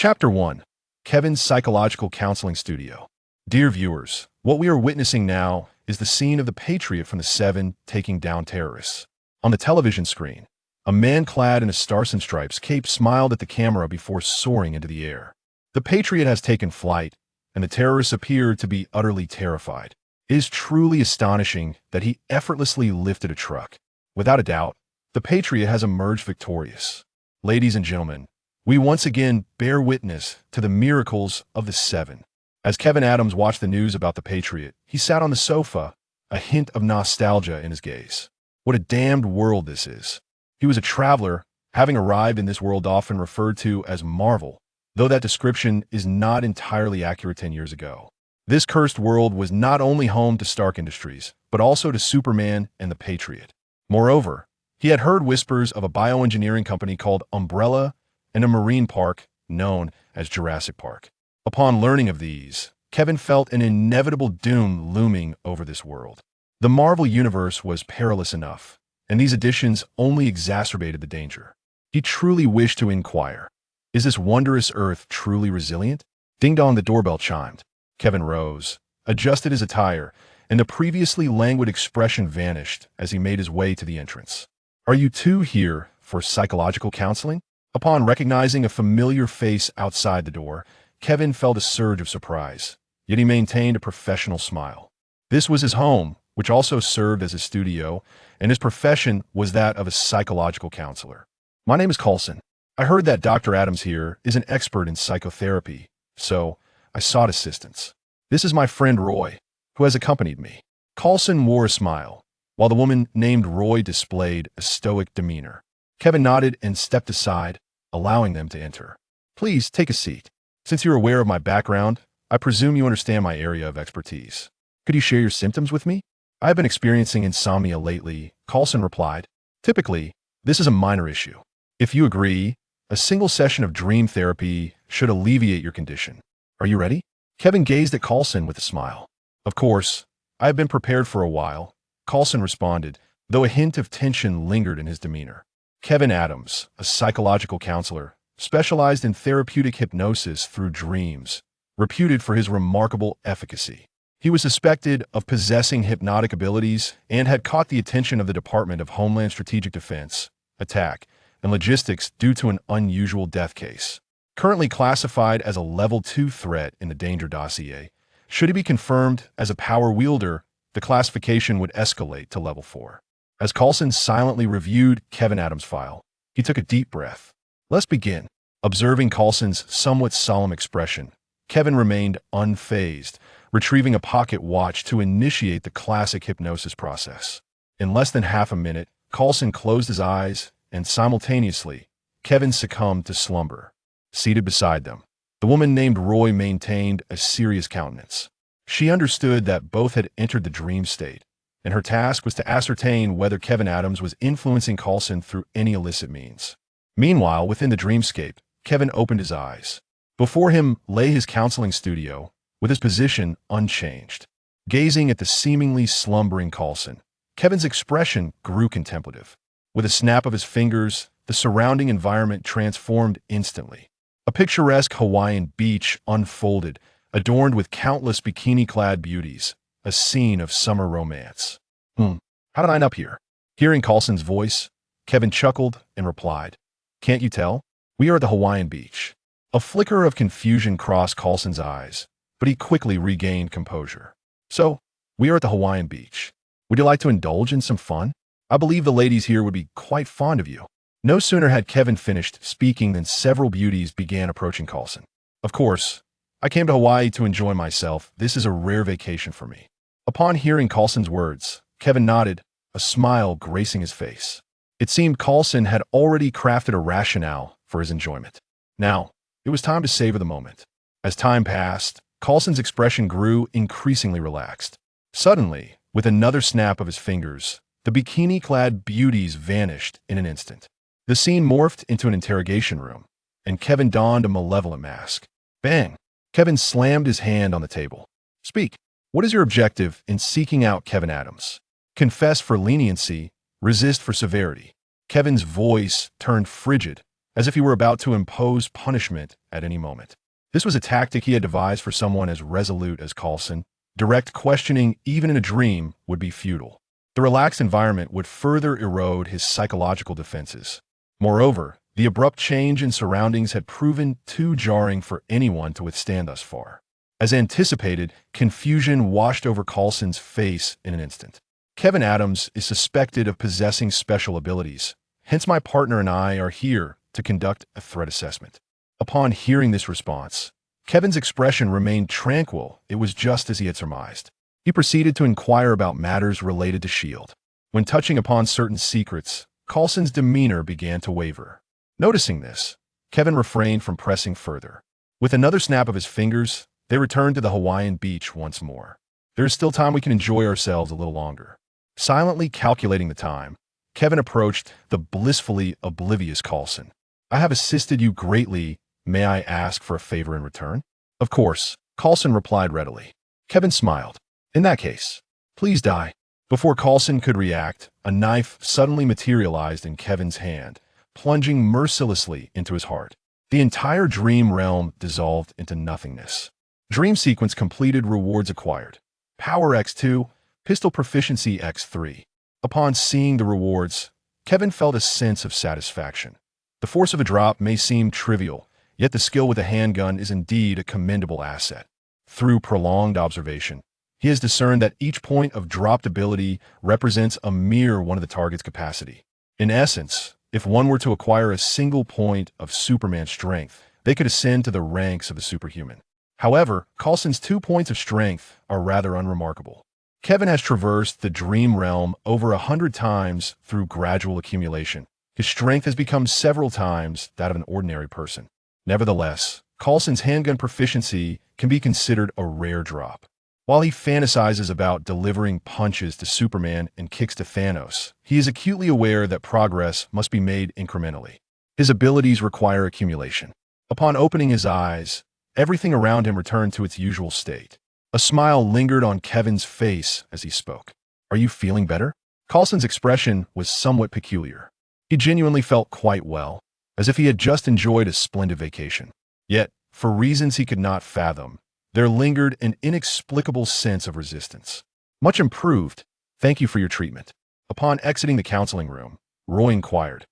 Chapter 1. Kevin's Psychological Counseling Studio. Dear viewers, what we are witnessing now is the scene of the Patriot from the Seven taking down terrorists. On the television screen, a man clad in a Stars and Stripes cape smiled at the camera before soaring into the air. The Patriot has taken flight, and the terrorists appear to be utterly terrified. It is truly astonishing that he effortlessly lifted a truck. Without a doubt, the Patriot has emerged victorious. Ladies and gentlemen, we once again bear witness to the miracles of the Seven. As Kevin Adams watched the news about the Patriot, he sat on the sofa, a hint of nostalgia in his gaze. What a damned world this is. He was a traveler, having arrived in this world often referred to as Marvel, though that description is not entirely accurate 10 years ago. This cursed world was not only home to Stark Industries, but also to Superman and the Patriot. Moreover, he had heard whispers of a bioengineering company called Umbrella and a marine park known as Jurassic Park. Upon learning of these, Kevin felt an inevitable doom looming over this world. The Marvel Universe was perilous enough, and these additions only exacerbated the danger. He truly wished to inquire, is this wondrous Earth truly resilient? Ding-dong, the doorbell chimed. Kevin rose, adjusted his attire, and the previously languid expression vanished as he made his way to the entrance. Are you two here for psychological counseling? Upon recognizing a familiar face outside the door, Kevin felt a surge of surprise, yet he maintained a professional smile. This was his home, which also served as his studio, and his profession was that of a psychological counselor. My name is Coulson. I heard that Dr. Adams here is an expert in psychotherapy, so I sought assistance. This is my friend Roy, who has accompanied me. Coulson wore a smile, while the woman named Roy displayed a stoic demeanor. Kevin nodded and stepped aside, allowing them to enter. Please take a seat. Since you're aware of my background, I presume you understand my area of expertise. Could you share your symptoms with me? I have been experiencing insomnia lately, Coulson replied. Typically, this is a minor issue. If you agree, a single session of dream therapy should alleviate your condition. Are you ready? Kevin gazed at Coulson with a smile. Of course, I have been prepared for a while, Coulson responded, though a hint of tension lingered in his demeanor. Kevin Adams, a psychological counselor, specialized in therapeutic hypnosis through dreams, reputed for his remarkable efficacy. He was suspected of possessing hypnotic abilities and had caught the attention of the Department of Homeland Strategic Defense, Attack, and Logistics due to an unusual death case. Currently classified as a Level 2 threat in the Danger Dossier, should he be confirmed as a power wielder, the classification would escalate to Level 4. As Coulson silently reviewed Kevin Adams' file, he took a deep breath. Let's begin. Observing Coulson's somewhat solemn expression, Kevin remained unfazed, retrieving a pocket watch to initiate the classic hypnosis process. In less than half a minute, Coulson closed his eyes, and simultaneously, Kevin succumbed to slumber. Seated beside them, the woman named Roy maintained a serious countenance. She understood that both had entered the dream state, and her task was to ascertain whether Kevin Adams was influencing Coulson through any illicit means. Meanwhile, within the dreamscape, Kevin opened his eyes. Before him lay his counseling studio, with his position unchanged. Gazing at the seemingly slumbering Coulson, Kevin's expression grew contemplative. With a snap of his fingers, the surrounding environment transformed instantly. A picturesque Hawaiian beach unfolded, adorned with countless bikini-clad beauties, a scene of summer romance. How did I end up here? Hearing Coulson's voice, Kevin chuckled and replied, Can't you tell? We are at the Hawaiian beach. A flicker of confusion crossed Coulson's eyes, but he quickly regained composure. So, we are at the Hawaiian beach. Would you like to indulge in some fun? I believe the ladies here would be quite fond of you. No sooner had Kevin finished speaking than several beauties began approaching Coulson. Of course, I came to Hawaii to enjoy myself. This is a rare vacation for me. Upon hearing Coulson's words, Kevin nodded, a smile gracing his face. It seemed Coulson had already crafted a rationale for his enjoyment. Now, it was time to savor the moment. As time passed, Coulson's expression grew increasingly relaxed. Suddenly, with another snap of his fingers, the bikini-clad beauties vanished in an instant. The scene morphed into an interrogation room, and Kevin donned a malevolent mask. Bang! Kevin slammed his hand on the table. Speak. What is your objective in seeking out Kevin Adams? Confess for leniency, resist for severity. Kevin's voice turned frigid, as if he were about to impose punishment at any moment. This was a tactic he had devised for someone as resolute as Coulson. Direct questioning, even in a dream, would be futile. The relaxed environment would further erode his psychological defenses. Moreover, the abrupt change in surroundings had proven too jarring for anyone to withstand thus far. As anticipated, confusion washed over Coulson's face in an instant. Kevin Adams is suspected of possessing special abilities. Hence, my partner and I are here to conduct a threat assessment. Upon hearing this response, Kevin's expression remained tranquil. It was just as he had surmised. He proceeded to inquire about matters related to S.H.I.E.L.D. When touching upon certain secrets, Coulson's demeanor began to waver. Noticing this, Kevin refrained from pressing further. With another snap of his fingers, they returned to the Hawaiian beach once more. There is still time, we can enjoy ourselves a little longer. Silently calculating the time, Kevin approached the blissfully oblivious Coulson. I have assisted you greatly. May I ask for a favor in return? Of course, Coulson replied readily. Kevin smiled. In that case, please die. Before Coulson could react, a knife suddenly materialized in Kevin's hand, plunging mercilessly into his heart. The entire dream realm dissolved into nothingness. Dream sequence completed, rewards acquired. Power X2, pistol proficiency X3. Upon seeing the rewards, Kevin felt a sense of satisfaction. The force of a drop may seem trivial, yet the skill with a handgun is indeed a commendable asset. Through prolonged observation, he has discerned that each point of dropped ability represents a mere one of the target's capacity. In essence, if one were to acquire a single point of Superman strength, they could ascend to the ranks of the superhuman. However, Coulson's 2 points of strength are rather unremarkable. Kevin has traversed the dream realm over 100 times through gradual accumulation. His strength has become several times that of an ordinary person. Nevertheless, Coulson's handgun proficiency can be considered a rare drop. While he fantasizes about delivering punches to Superman and kicks to Thanos, he is acutely aware that progress must be made incrementally. His abilities require accumulation. Upon opening his eyes, everything around him returned to its usual state. A smile lingered on Kevin's face as he spoke. Are you feeling better? Coulson's expression was somewhat peculiar. He genuinely felt quite well, as if he had just enjoyed a splendid vacation. Yet, for reasons he could not fathom, there lingered an inexplicable sense of resistance. Much improved. Thank you for your treatment. Upon exiting the counseling room, Roy inquired,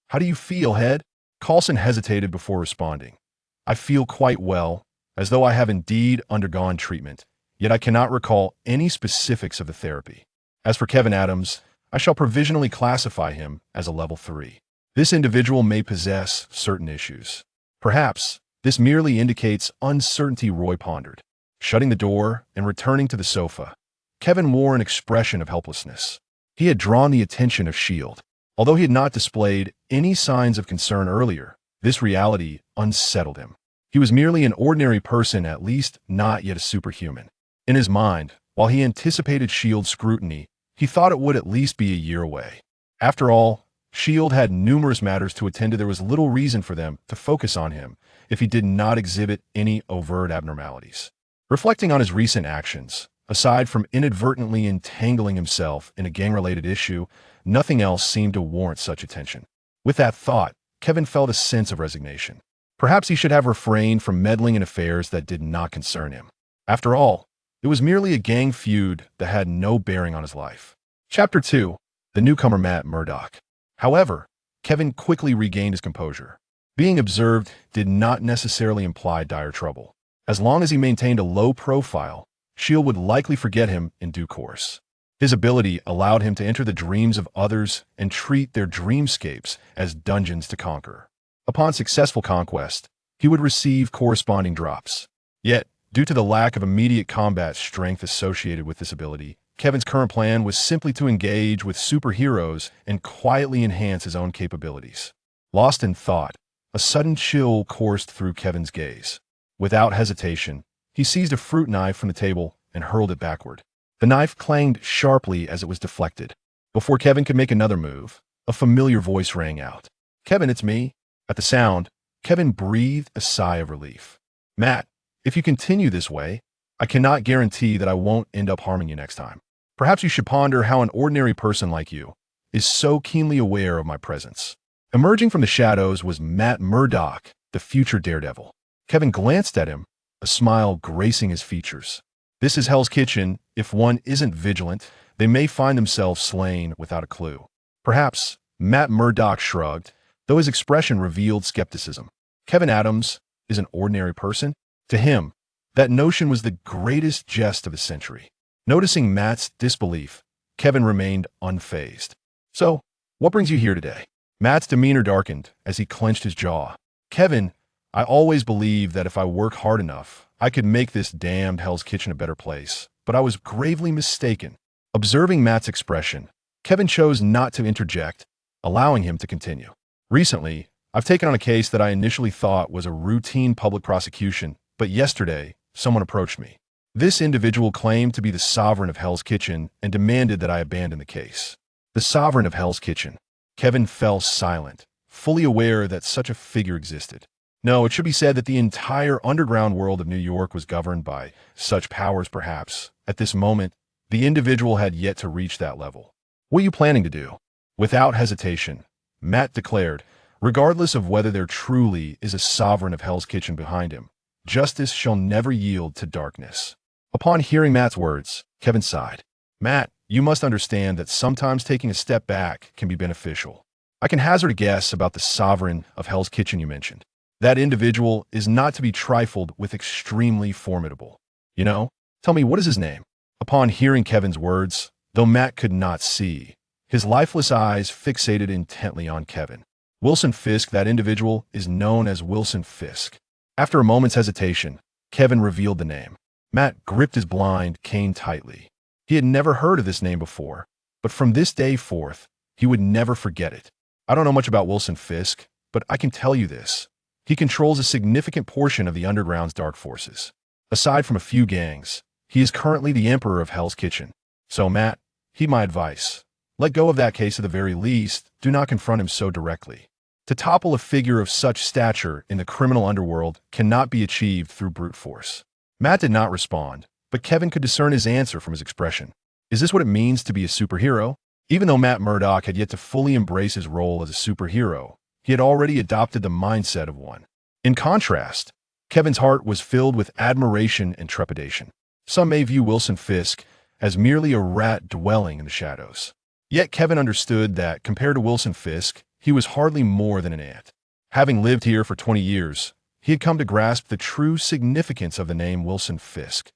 How do you feel, Head? Coulson hesitated before responding. I feel quite well, as though I have indeed undergone treatment, yet I cannot recall any specifics of the therapy. As for Kevin Adams, I shall provisionally classify him as a level 3. This individual may possess certain issues. Perhaps this merely indicates uncertainty, Roy pondered. Shutting the door and returning to the sofa, Kevin wore an expression of helplessness. He had drawn the attention of S.H.I.E.L.D. Although he had not displayed any signs of concern earlier, this reality unsettled him. He was merely an ordinary person, at least not yet a superhuman. In his mind, while he anticipated S.H.I.E.L.D. scrutiny, he thought it would at least be a year away. After all, S.H.I.E.L.D. had numerous matters to attend to. There was little reason for them to focus on him if he did not exhibit any overt abnormalities. Reflecting on his recent actions, aside from inadvertently entangling himself in a gang-related issue, nothing else seemed to warrant such attention. With that thought, Kevin felt a sense of resignation. Perhaps he should have refrained from meddling in affairs that did not concern him. After all, it was merely a gang feud that had no bearing on his life. Chapter 2. The newcomer Matt Murdock. However, Kevin quickly regained his composure. Being observed did not necessarily imply dire trouble. As long as he maintained a low profile, S.H.I.E.L.D. would likely forget him in due course. His ability allowed him to enter the dreams of others and treat their dreamscapes as dungeons to conquer. Upon successful conquest, he would receive corresponding drops. Yet, due to the lack of immediate combat strength associated with this ability, Kevin's current plan was simply to engage with superheroes and quietly enhance his own capabilities. Lost in thought, a sudden chill coursed through Kevin's gaze. Without hesitation, he seized a fruit knife from the table and hurled it backward. The knife clanged sharply as it was deflected. Before Kevin could make another move, a familiar voice rang out. Kevin, it's me. At the sound, Kevin breathed a sigh of relief. Matt, if you continue this way, I cannot guarantee that I won't end up harming you next time. Perhaps you should ponder how an ordinary person like you is so keenly aware of my presence. Emerging from the shadows was Matt Murdock, the future daredevil. Kevin glanced at him, a smile gracing his features. This is Hell's Kitchen. If one isn't vigilant, they may find themselves slain without a clue. Perhaps, Matt Murdock shrugged, though his expression revealed skepticism. Kevin Adams is an ordinary person? To him, that notion was the greatest jest of the century. Noticing Matt's disbelief, Kevin remained unfazed. So, what brings you here today? Matt's demeanor darkened as he clenched his jaw. Kevin, I always believed that if I work hard enough, I could make this damned Hell's Kitchen a better place, but I was gravely mistaken. Observing Matt's expression, Kevin chose not to interject, allowing him to continue. Recently, I've taken on a case that I initially thought was a routine public prosecution, but yesterday, someone approached me. This individual claimed to be the sovereign of Hell's Kitchen and demanded that I abandon the case. The sovereign of Hell's Kitchen. Kevin fell silent, fully aware that such a figure existed. No, it should be said that the entire underground world of New York was governed by such powers perhaps. At this moment, the individual had yet to reach that level. What are you planning to do? Without hesitation, Matt declared, regardless of whether there truly is a sovereign of Hell's Kitchen behind him, justice shall never yield to darkness. Upon hearing Matt's words, Kevin sighed. Matt, you must understand that sometimes taking a step back can be beneficial. I can hazard a guess about the sovereign of Hell's Kitchen you mentioned. That individual is not to be trifled with, extremely formidable. You know, tell me, what is his name? Upon hearing Kevin's words, though Matt could not see, his lifeless eyes fixated intently on Kevin. Wilson Fisk, that individual, is known as Wilson Fisk. After a moment's hesitation, Kevin revealed the name. Matt gripped his blind cane tightly. He had never heard of this name before, but from this day forth, he would never forget it. I don't know much about Wilson Fisk, but I can tell you this. He controls a significant portion of the underground's dark forces. Aside from a few gangs, he is currently the emperor of Hell's Kitchen. So Matt, heed my advice. Let go of that case at the very least. Do not confront him so directly. To topple a figure of such stature in the criminal underworld cannot be achieved through brute force. Matt did not respond, but Kevin could discern his answer from his expression. Is this what it means to be a superhero? Even though Matt Murdock had yet to fully embrace his role as a superhero, he had already adopted the mindset of one. In contrast, Kevin's heart was filled with admiration and trepidation. Some may view Wilson Fisk as merely a rat dwelling in the shadows. Yet Kevin understood that, compared to Wilson Fisk, he was hardly more than an ant. Having lived here for 20 years, he had come to grasp the true significance of the name Wilson Fisk.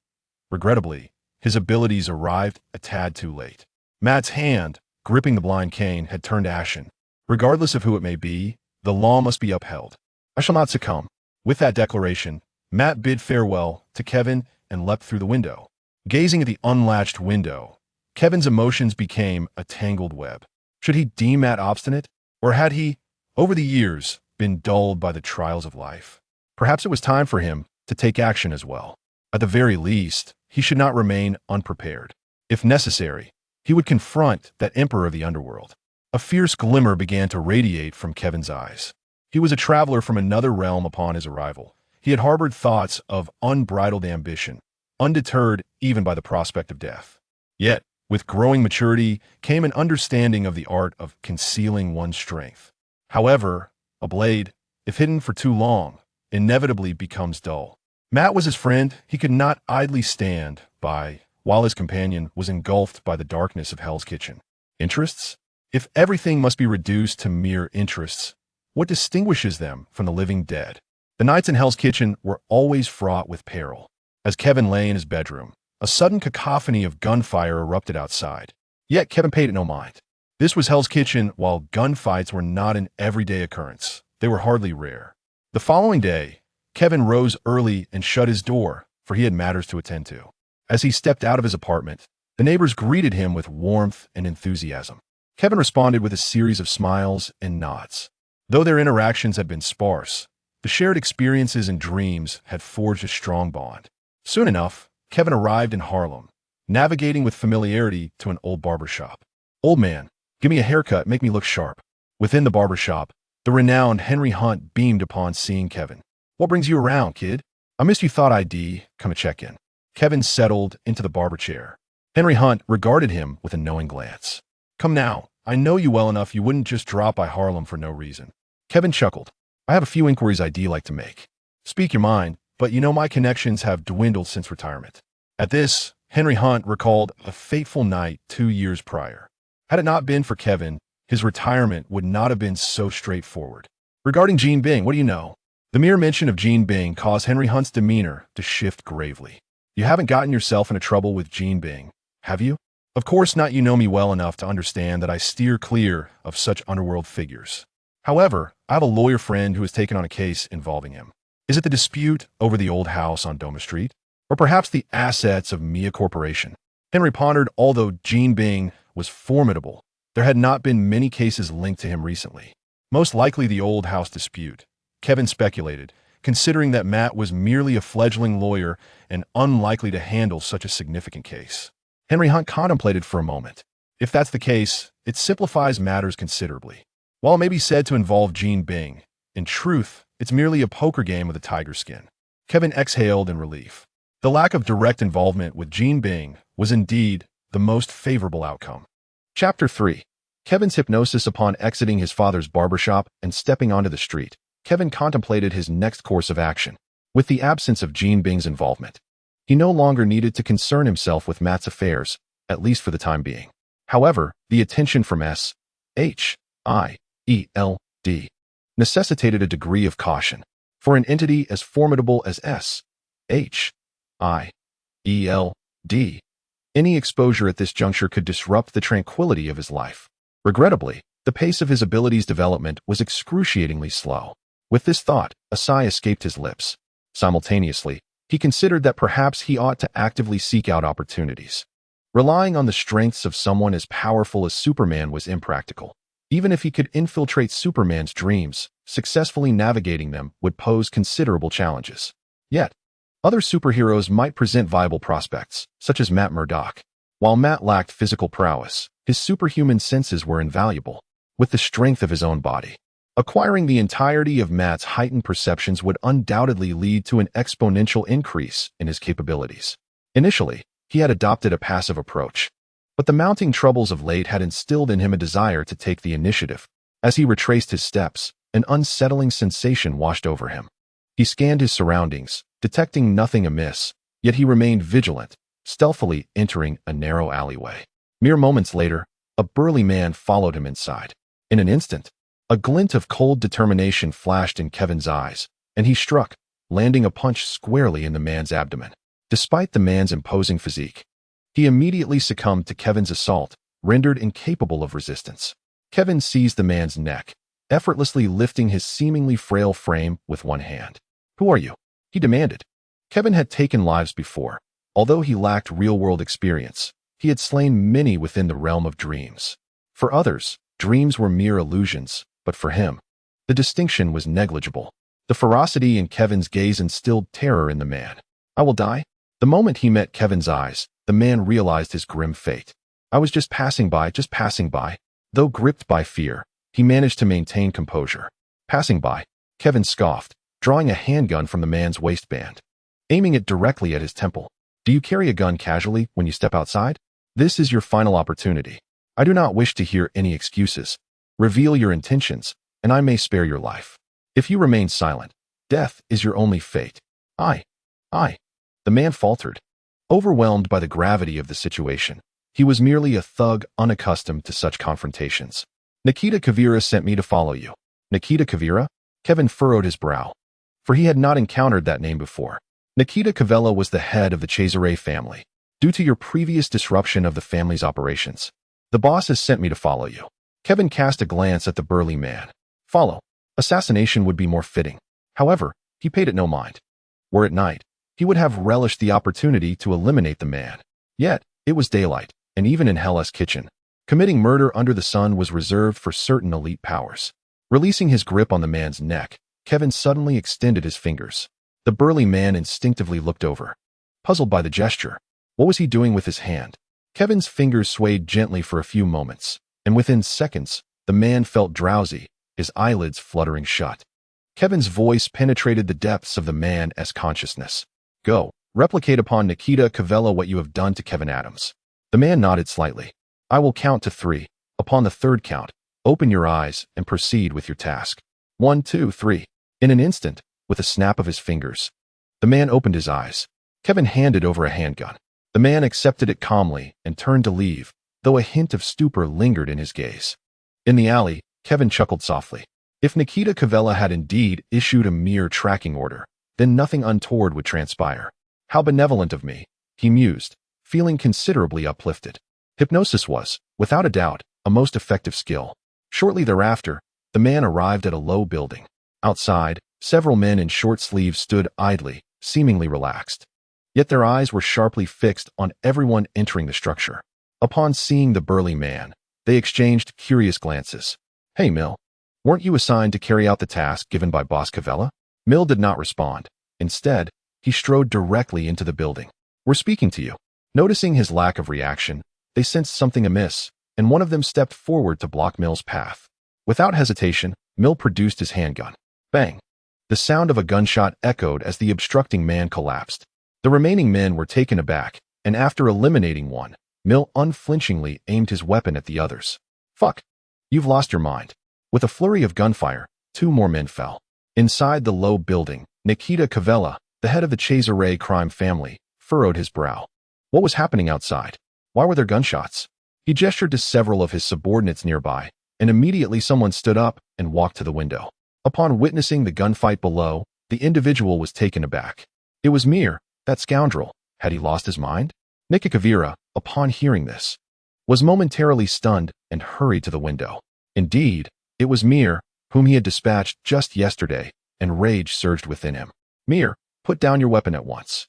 Regrettably, his abilities arrived a tad too late. Matt's hand, gripping the blind cane, had turned ashen. Regardless of who it may be, the law must be upheld. I shall not succumb. With that declaration, Matt bid farewell to Kevin and leapt through the window. Gazing at the unlatched window, Kevin's emotions became a tangled web. Should he deem Matt obstinate? Or had he, over the years, been dulled by the trials of life? Perhaps it was time for him to take action as well. At the very least, he should not remain unprepared. If necessary, he would confront that emperor of the underworld. A fierce glimmer began to radiate from Kevin's eyes. He was a traveler from another realm upon his arrival. He had harbored thoughts of unbridled ambition, undeterred even by the prospect of death. Yet, with growing maturity came an understanding of the art of concealing one's strength. However, a blade, if hidden for too long, inevitably becomes dull. Matt was his friend. He could not idly stand by while his companion was engulfed by the darkness of Hell's Kitchen. Interests? If everything must be reduced to mere interests, what distinguishes them from the living dead? The nights in Hell's Kitchen were always fraught with peril. As Kevin lay in his bedroom, a sudden cacophony of gunfire erupted outside. Yet Kevin paid it no mind. This was Hell's Kitchen. While gunfights were not an everyday occurrence, they were hardly rare. The following day, Kevin rose early and shut his door, for he had matters to attend to. As he stepped out of his apartment, the neighbors greeted him with warmth and enthusiasm. Kevin responded with a series of smiles and nods. Though their interactions had been sparse, the shared experiences and dreams had forged a strong bond. Soon enough, Kevin arrived in Harlem, navigating with familiarity to an old barber shop. "Old man, give me a haircut, make me look sharp." Within the barber shop, the renowned Henry Hunt beamed upon seeing Kevin. "What brings you around, kid? I missed you, thought I'd come a check-in." Kevin settled into the barber chair. Henry Hunt regarded him with a knowing glance. "Come now, I know you well enough you wouldn't just drop by Harlem for no reason. Kevin chuckled. I have a few inquiries I'd like to make. Speak your mind, but you know my connections have dwindled since retirement. At this, Henry Hunt recalled a fateful night 2 years prior. Had it not been for Kevin, his retirement would not have been so straightforward. Regarding Jean Bing, what do you know? The mere mention of Jean Bing caused Henry Hunt's demeanor to shift gravely. You haven't gotten yourself into trouble with Jean Bing, have you? Of course not. You know me well enough to understand that I steer clear of such underworld figures. However, I have a lawyer friend who has taken on a case involving him. Is it the dispute over the old house on Doma Street? Or perhaps the assets of Mia Corporation? Henry pondered. Although Jean Bing was formidable, there had not been many cases linked to him recently. Most likely the old house dispute, Kevin speculated, considering that Matt was merely a fledgling lawyer and unlikely to handle such a significant case. Henry Hunt contemplated for a moment. If that's the case, it simplifies matters considerably. While it may be said to involve Jean Bing, in truth, it's merely a poker game with a tiger skin. Kevin exhaled in relief. The lack of direct involvement with Jean Bing was indeed the most favorable outcome. Chapter 3. Kevin's hypnosis. Upon exiting his father's barbershop and stepping onto the street, Kevin contemplated his next course of action. With the absence of Jean Bing's involvement, he no longer needed to concern himself with Matt's affairs, at least for the time being. However, the attention from S.H.I.E.L.D. necessitated a degree of caution. For an entity as formidable as S.H.I.E.L.D., any exposure at this juncture could disrupt the tranquility of his life. Regrettably, the pace of his abilities' development was excruciatingly slow. With this thought, a sigh escaped his lips. Simultaneously, he considered that perhaps he ought to actively seek out opportunities. Relying on the strengths of someone as powerful as Superman was impractical. Even if he could infiltrate Superman's dreams, successfully navigating them would pose considerable challenges. Yet, other superheroes might present viable prospects, such as Matt Murdock. While Matt lacked physical prowess, his superhuman senses were invaluable. With the strength of his own body, acquiring the entirety of Matt's heightened perceptions would undoubtedly lead to an exponential increase in his capabilities. Initially, he had adopted a passive approach, but the mounting troubles of late had instilled in him a desire to take the initiative. As he retraced his steps, an unsettling sensation washed over him. He scanned his surroundings, detecting nothing amiss, yet he remained vigilant, stealthily entering a narrow alleyway. Mere moments later, a burly man followed him inside. In an instant, a glint of cold determination flashed in Kevin's eyes, and he struck, landing a punch squarely in the man's abdomen. Despite the man's imposing physique, he immediately succumbed to Kevin's assault, rendered incapable of resistance. Kevin seized the man's neck, effortlessly lifting his seemingly frail frame with one hand. "Who are you?" he demanded. Kevin had taken lives before. Although he lacked real-world experience, he had slain many within the realm of dreams. For others, dreams were mere illusions, but for him, the distinction was negligible. The ferocity in Kevin's gaze instilled terror in the man. "I will die?" The moment he met Kevin's eyes, the man realized his grim fate. "I was just passing by. Though gripped by fear, he managed to maintain composure. "Passing by," Kevin scoffed, drawing a handgun from the man's waistband, aiming it directly at his temple. "Do you carry a gun casually when you step outside? This is your final opportunity. I do not wish to hear any excuses. Reveal your intentions, and I may spare your life. If you remain silent, death is your only fate." I. The man faltered. Overwhelmed by the gravity of the situation, he was merely a thug unaccustomed to such confrontations. "Nikita Kavira sent me to follow you." "Nikita Kavira?" Kevin furrowed his brow, for he had not encountered that name before. Nikita Kavela was the head of the Cesare family. "Due to your previous disruption of the family's operations, the boss has sent me to follow you." Kevin cast a glance at the burly man. Follow. Assassination would be more fitting. However, he paid it no mind. Were it night, he would have relished the opportunity to eliminate the man. Yet, it was daylight, and even in Hell's Kitchen, committing murder under the sun was reserved for certain elite powers. Releasing his grip on the man's neck, Kevin suddenly extended his fingers. The burly man instinctively looked over, puzzled by the gesture. What was he doing with his hand? Kevin's fingers swayed gently for a few moments, and within seconds, the man felt drowsy, his eyelids fluttering shut. Kevin's voice penetrated the depths of the man's consciousness. "Go, replicate upon Nikita Kavela what you have done to Kevin Adams." The man nodded slightly. "I will count to 3. Upon the third count, open your eyes and proceed with your task. 1, 2, 3. In an instant, with a snap of his fingers, the man opened his eyes. Kevin handed over a handgun. The man accepted it calmly and turned to leave, though a hint of stupor lingered in his gaze. In the alley, Kevin chuckled softly. If Nikita Cavella had indeed issued a mere tracking order, then nothing untoward would transpire. How benevolent of me, he mused, feeling considerably uplifted. Hypnosis was, without a doubt, a most effective skill. Shortly thereafter, the man arrived at a low building. Outside, several men in short sleeves stood idly, seemingly relaxed. Yet their eyes were sharply fixed on everyone entering the structure. Upon seeing the burly man, they exchanged curious glances. Hey, Mill. Weren't you assigned to carry out the task given by Boss Cavella? Mill did not respond. Instead, he strode directly into the building. We're speaking to you. Noticing his lack of reaction, they sensed something amiss, and one of them stepped forward to block Mill's path. Without hesitation, Mill produced his handgun. Bang! The sound of a gunshot echoed as the obstructing man collapsed. The remaining men were taken aback, and after eliminating one, Mill unflinchingly aimed his weapon at the others. Fuck! You've lost your mind. With a flurry of gunfire, 2 more men fell. Inside the low building, Nikita Cavella, the head of the Cesare crime family, furrowed his brow. What was happening outside? Why were there gunshots? He gestured to several of his subordinates nearby, and immediately someone stood up and walked to the window. Upon witnessing the gunfight below, the individual was taken aback. It was Mir, that scoundrel. Had he lost his mind? Nikita Cavella, upon hearing this, was momentarily stunned and hurried to the window. Indeed, it was Mir, whom he had dispatched just yesterday, and rage surged within him. Mir, put down your weapon at once.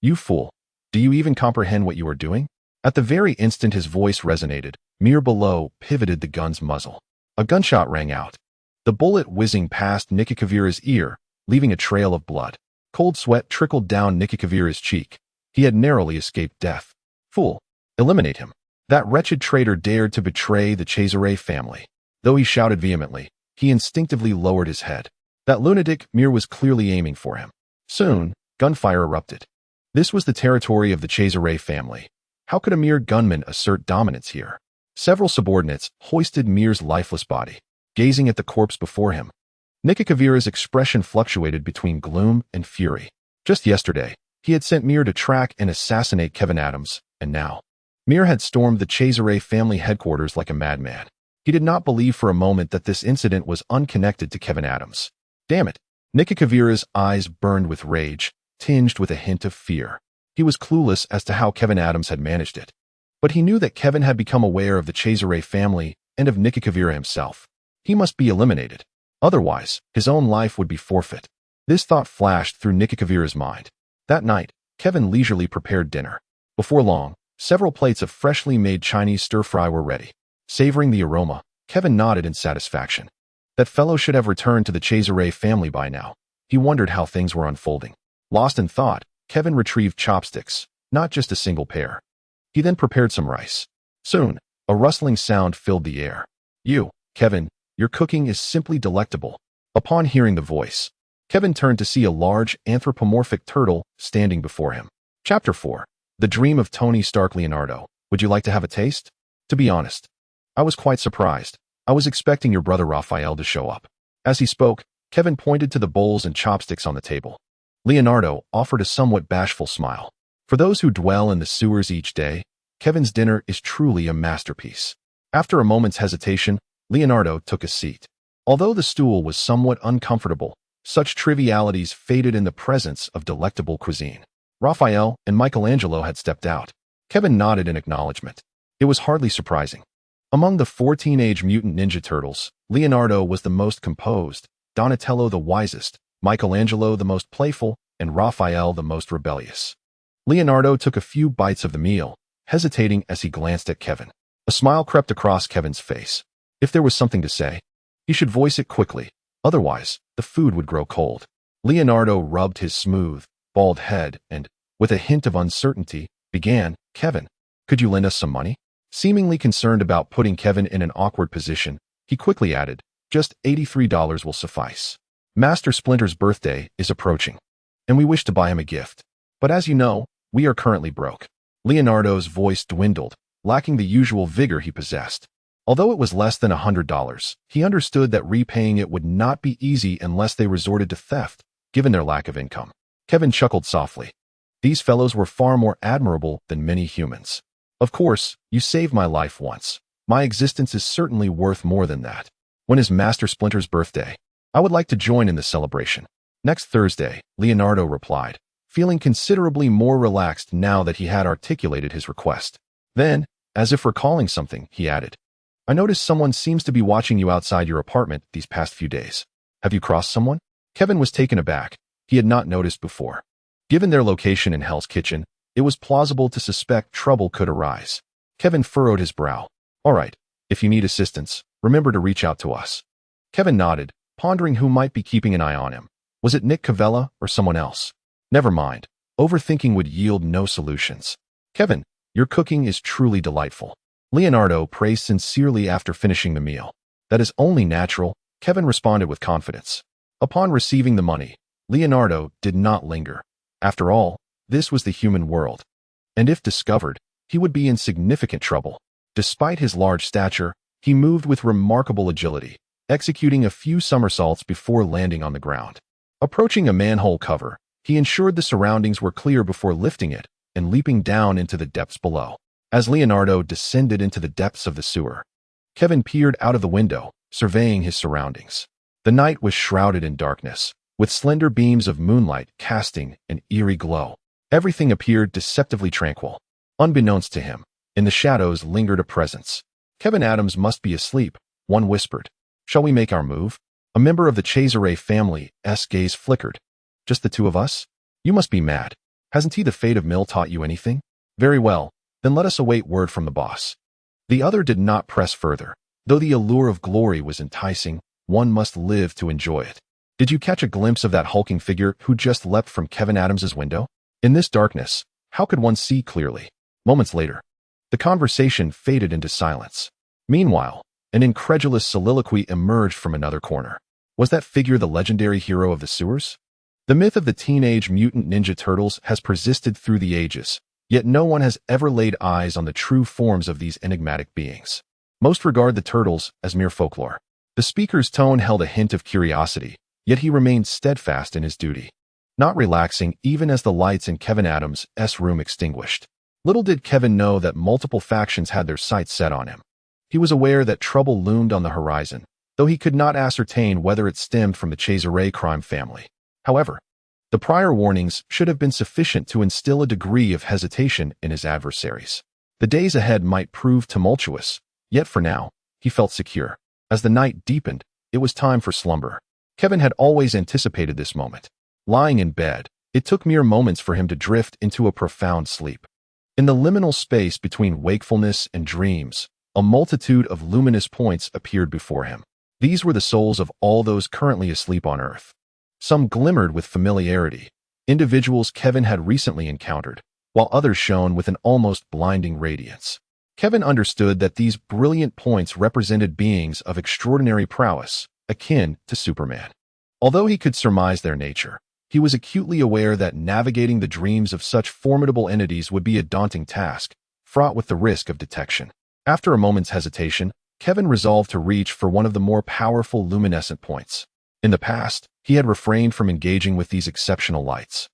You fool. Do you even comprehend what you are doing? At the very instant his voice resonated, Mir below pivoted the gun's muzzle. A gunshot rang out. The bullet whizzing past Nikita Cavella's ear, leaving a trail of blood. Cold sweat trickled down Nikita Cavella's cheek. He had narrowly escaped death. Fool. Eliminate him. That wretched traitor dared to betray the Cesare family. Though he shouted vehemently, he instinctively lowered his head. That lunatic Mir was clearly aiming for him. Soon, gunfire erupted. This was the territory of the Cesare family. How could a mere gunman assert dominance here? Several subordinates hoisted Mir's lifeless body, gazing at the corpse before him. Nikita Cavella's expression fluctuated between gloom and fury. Just yesterday, he had sent Mir to track and assassinate Kevin Adams, and now, Mir had stormed the Cesare family headquarters like a madman. He did not believe for a moment that this incident was unconnected to Kevin Adams. Damn it! Nikita Cavella's eyes burned with rage, tinged with a hint of fear. He was clueless as to how Kevin Adams had managed it. But he knew that Kevin had become aware of the Cesare family and of Nikita Cavella himself. He must be eliminated. Otherwise, his own life would be forfeit. This thought flashed through Nikita Cavella's mind. That night, Kevin leisurely prepared dinner. Before long, several plates of freshly made Chinese stir-fry were ready. Savoring the aroma, Kevin nodded in satisfaction. That fellow should have returned to the Cesare family by now. He wondered how things were unfolding. Lost in thought, Kevin retrieved chopsticks, not just a single pair. He then prepared some rice. Soon, a rustling sound filled the air. You, Kevin, your cooking is simply delectable. Upon hearing the voice, Kevin turned to see a large anthropomorphic turtle standing before him. Chapter 4. The Dream of Tony Stark. Leonardo, would you like to have a taste? To be honest, I was quite surprised. I was expecting your brother Raphael to show up. As he spoke, Kevin pointed to the bowls and chopsticks on the table. Leonardo offered a somewhat bashful smile. For those who dwell in the sewers each day, Kevin's dinner is truly a masterpiece. After a moment's hesitation, Leonardo took a seat. Although the stool was somewhat uncomfortable, such trivialities faded in the presence of delectable cuisine. Raphael and Michelangelo had stepped out. Kevin nodded in acknowledgement. It was hardly surprising. Among the 4 teenage mutant ninja turtles, Leonardo was the most composed, Donatello the wisest, Michelangelo the most playful, and Raphael the most rebellious. Leonardo took a few bites of the meal, hesitating as he glanced at Kevin. A smile crept across Kevin's face. If there was something to say, he should voice it quickly, otherwise, the food would grow cold. Leonardo rubbed his smooth, bald head and, with a hint of uncertainty, began, Kevin, could you lend us some money? Seemingly concerned about putting Kevin in an awkward position, he quickly added, just $83 will suffice. Master Splinter's birthday is approaching, and we wish to buy him a gift. But as you know, we are currently broke. Leonardo's voice dwindled, lacking the usual vigor he possessed. Although it was less than $100, he understood that repaying it would not be easy unless they resorted to theft, given their lack of income. Kevin chuckled softly. These fellows were far more admirable than many humans. Of course, you saved my life once. My existence is certainly worth more than that. When is Master Splinter's birthday? I would like to join in the celebration. Next Thursday, Leonardo replied, feeling considerably more relaxed now that he had articulated his request. Then, as if recalling something, he added, I noticed someone seems to be watching you outside your apartment these past few days. Have you crossed someone? Kevin was taken aback. He had not noticed before. Given their location in Hell's Kitchen, it was plausible to suspect trouble could arise. Kevin furrowed his brow. All right, if you need assistance, remember to reach out to us. Kevin nodded, pondering who might be keeping an eye on him. Was it Nick Cavella or someone else? Never mind. Overthinking would yield no solutions. Kevin, your cooking is truly delightful. Leonardo praised sincerely after finishing the meal. That is only natural, Kevin responded with confidence. Upon receiving the money, Leonardo did not linger. After all, this was the human world. And if discovered, he would be in significant trouble. Despite his large stature, he moved with remarkable agility, executing a few somersaults before landing on the ground. Approaching a manhole cover, he ensured the surroundings were clear before lifting it and leaping down into the depths below. As Leonardo descended into the depths of the sewer, Kevin peered out of the window, surveying his surroundings. The night was shrouded in darkness, with slender beams of moonlight casting an eerie glow. Everything appeared deceptively tranquil. Unbeknownst to him, in the shadows lingered a presence. Kevin Adams must be asleep, one whispered. Shall we make our move? A member of the Cesare family's gaze flickered. Just the two of us? You must be mad. Hasn't he the fate of Mill taught you anything? Very well, then let us await word from the boss. The other did not press further. Though the allure of glory was enticing, one must live to enjoy it. Did you catch a glimpse of that hulking figure who just leapt from Kevin Adams's window? In this darkness, how could one see clearly? Moments later, the conversation faded into silence. Meanwhile, an incredulous soliloquy emerged from another corner. Was that figure the legendary hero of the sewers? The myth of the Teenage Mutant Ninja Turtles has persisted through the ages, yet no one has ever laid eyes on the true forms of these enigmatic beings. Most regard the turtles as mere folklore. The speaker's tone held a hint of curiosity, yet he remained steadfast in his duty, not relaxing even as the lights in Kevin Adams' room extinguished. Little did Kevin know that multiple factions had their sights set on him. He was aware that trouble loomed on the horizon, though he could not ascertain whether it stemmed from the Cesare crime family. However, the prior warnings should have been sufficient to instill a degree of hesitation in his adversaries. The days ahead might prove tumultuous, yet for now, he felt secure. As the night deepened, it was time for slumber. Kevin had always anticipated this moment. Lying in bed, it took mere moments for him to drift into a profound sleep. In the liminal space between wakefulness and dreams, a multitude of luminous points appeared before him. These were the souls of all those currently asleep on Earth. Some glimmered with familiarity, individuals Kevin had recently encountered, while others shone with an almost blinding radiance. Kevin understood that these brilliant points represented beings of extraordinary prowess, akin to Superman. Although he could surmise their nature, he was acutely aware that navigating the dreams of such formidable entities would be a daunting task, fraught with the risk of detection. After a moment's hesitation, Kevin resolved to reach for one of the more powerful luminescent points. In the past, he had refrained from engaging with these exceptional lights,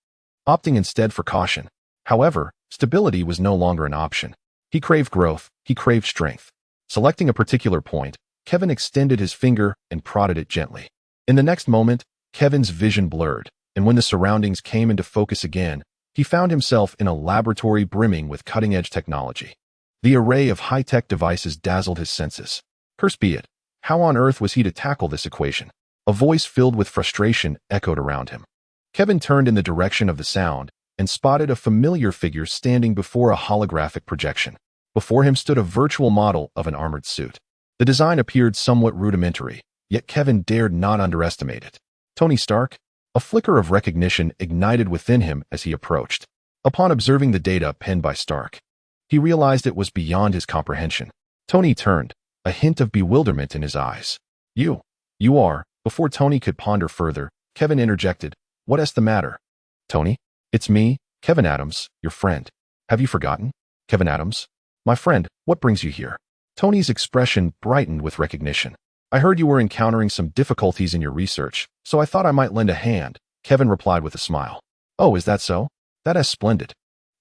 opting instead for caution. However, stability was no longer an option. He craved growth, he craved strength. Selecting a particular point, Kevin extended his finger and prodded it gently. In the next moment, Kevin's vision blurred, and when the surroundings came into focus again, he found himself in a laboratory brimming with cutting-edge technology. The array of high-tech devices dazzled his senses. Cursed be it, how on earth was he to tackle this equation? A voice filled with frustration echoed around him. Kevin turned in the direction of the sound and spotted a familiar figure standing before a holographic projection. Before him stood a virtual model of an armored suit. The design appeared somewhat rudimentary, yet Kevin dared not underestimate it. Tony Stark? A flicker of recognition ignited within him as he approached. Upon observing the data penned by Stark, he realized it was beyond his comprehension. Tony turned, a hint of bewilderment in his eyes. You are. Before Tony could ponder further, Kevin interjected, What's the matter? Tony? It's me, Kevin Adams, your friend. Have you forgotten? Kevin Adams? My friend, what brings you here? Tony's expression brightened with recognition. I heard you were encountering some difficulties in your research, so I thought I might lend a hand, Kevin replied with a smile. Oh, is that so? That is splendid.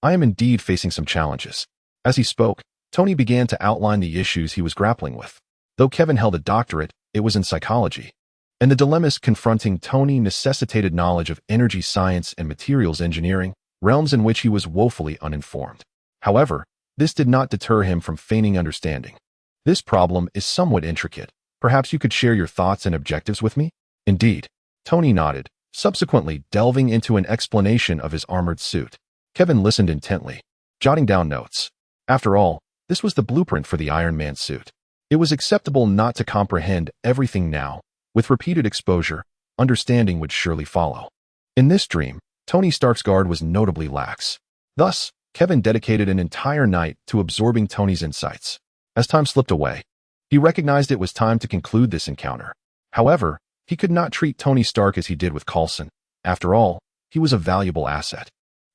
I am indeed facing some challenges. As he spoke, Tony began to outline the issues he was grappling with. Though Kevin held a doctorate, it was in psychology, and the dilemmas confronting Tony necessitated knowledge of energy science and materials engineering, realms in which he was woefully uninformed. However, this did not deter him from feigning understanding. This problem is somewhat intricate. Perhaps you could share your thoughts and objectives with me? Indeed. Tony nodded, subsequently delving into an explanation of his armored suit. Kevin listened intently, jotting down notes. After all, this was the blueprint for the Iron Man suit. It was acceptable not to comprehend everything now. With repeated exposure, understanding would surely follow. In this dream, Tony Stark's guard was notably lax. Thus, Kevin dedicated an entire night to absorbing Tony's insights. As time slipped away, he recognized it was time to conclude this encounter. However, he could not treat Tony Stark as he did with Coulson. After all, he was a valuable asset.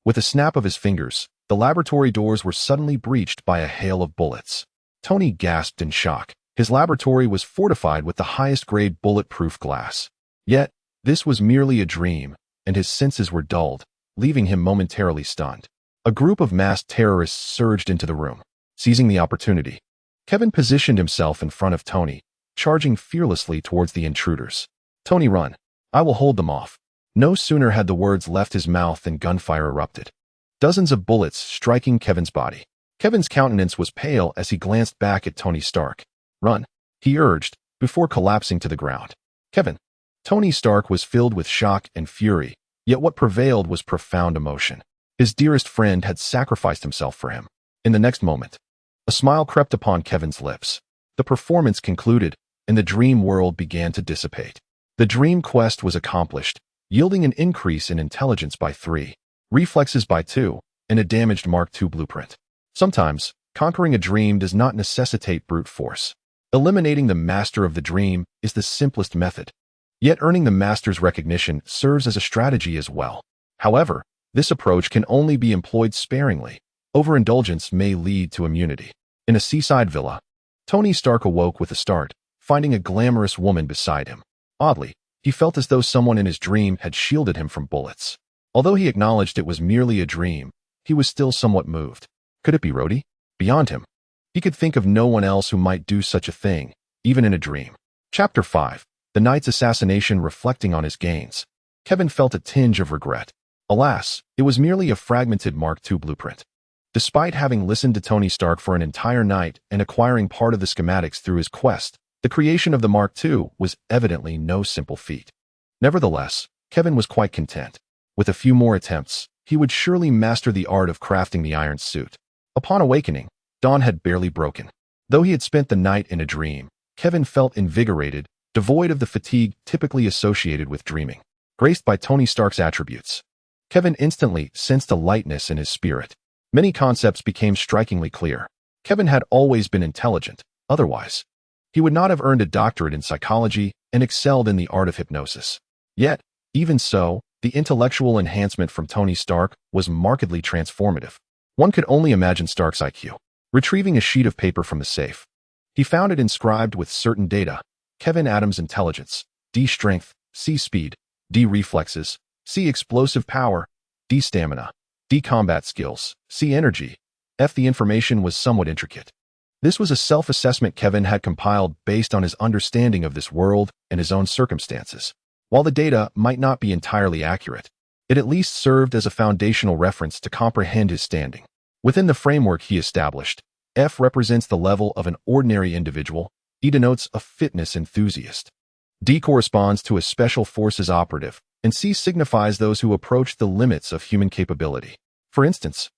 With a snap of his fingers, the laboratory doors were suddenly breached by a hail of bullets. Tony gasped in shock. His laboratory was fortified with the highest-grade bulletproof glass. Yet, this was merely a dream, and his senses were dulled, leaving him momentarily stunned. A group of masked terrorists surged into the room. Seizing the opportunity, Kevin positioned himself in front of Tony, charging fearlessly towards the intruders. Tony, run. I will hold them off. No sooner had the words left his mouth than gunfire erupted. Dozens of bullets striking Kevin's body. Kevin's countenance was pale as he glanced back at Tony Stark. Run, he urged, before collapsing to the ground. Kevin. Tony Stark was filled with shock and fury, yet what prevailed was profound emotion. His dearest friend had sacrificed himself for him. In the next moment, a smile crept upon Kevin's lips. The performance concluded, and the dream world began to dissipate. The dream quest was accomplished, yielding an increase in intelligence by 3, reflexes by 2, and a damaged Mark II blueprint. Sometimes, conquering a dream does not necessitate brute force. Eliminating the master of the dream is the simplest method. Yet earning the master's recognition serves as a strategy as well. However, this approach can only be employed sparingly. Overindulgence may lead to immunity. In a seaside villa, Tony Stark awoke with a start, finding a glamorous woman beside him. Oddly, he felt as though someone in his dream had shielded him from bullets. Although he acknowledged it was merely a dream, he was still somewhat moved. Could it be Rhodey? Beyond him, he could think of no one else who might do such a thing, even in a dream. Chapter 5. The Knight's Assassination. Reflecting on his gains, Kevin felt a tinge of regret. Alas, it was merely a fragmented Mark II blueprint. Despite having listened to Tony Stark for an entire night and acquiring part of the schematics through his quest, the creation of the Mark II was evidently no simple feat. Nevertheless, Kevin was quite content. With a few more attempts, he would surely master the art of crafting the iron suit. Upon awakening, dawn had barely broken. Though he had spent the night in a dream, Kevin felt invigorated, devoid of the fatigue typically associated with dreaming. Graced by Tony Stark's attributes, Kevin instantly sensed a lightness in his spirit. Many concepts became strikingly clear. Kevin had always been intelligent. Otherwise, he would not have earned a doctorate in psychology and excelled in the art of hypnosis. Yet, even so, the intellectual enhancement from Tony Stark was markedly transformative. One could only imagine Stark's IQ. Retrieving a sheet of paper from the safe, he found it inscribed with certain data. Kevin Adams' intelligence, D strength, C speed, D reflexes, C explosive power, D stamina, D combat skills, C energy, F. The information was somewhat intricate. This was a self-assessment Kevin had compiled based on his understanding of this world and his own circumstances. While the data might not be entirely accurate, it at least served as a foundational reference to comprehend his standing. Within the framework he established, F represents the level of an ordinary individual, E denotes a fitness enthusiast, D corresponds to a special forces operative, and C signifies those who approach the limits of human capability. For instance,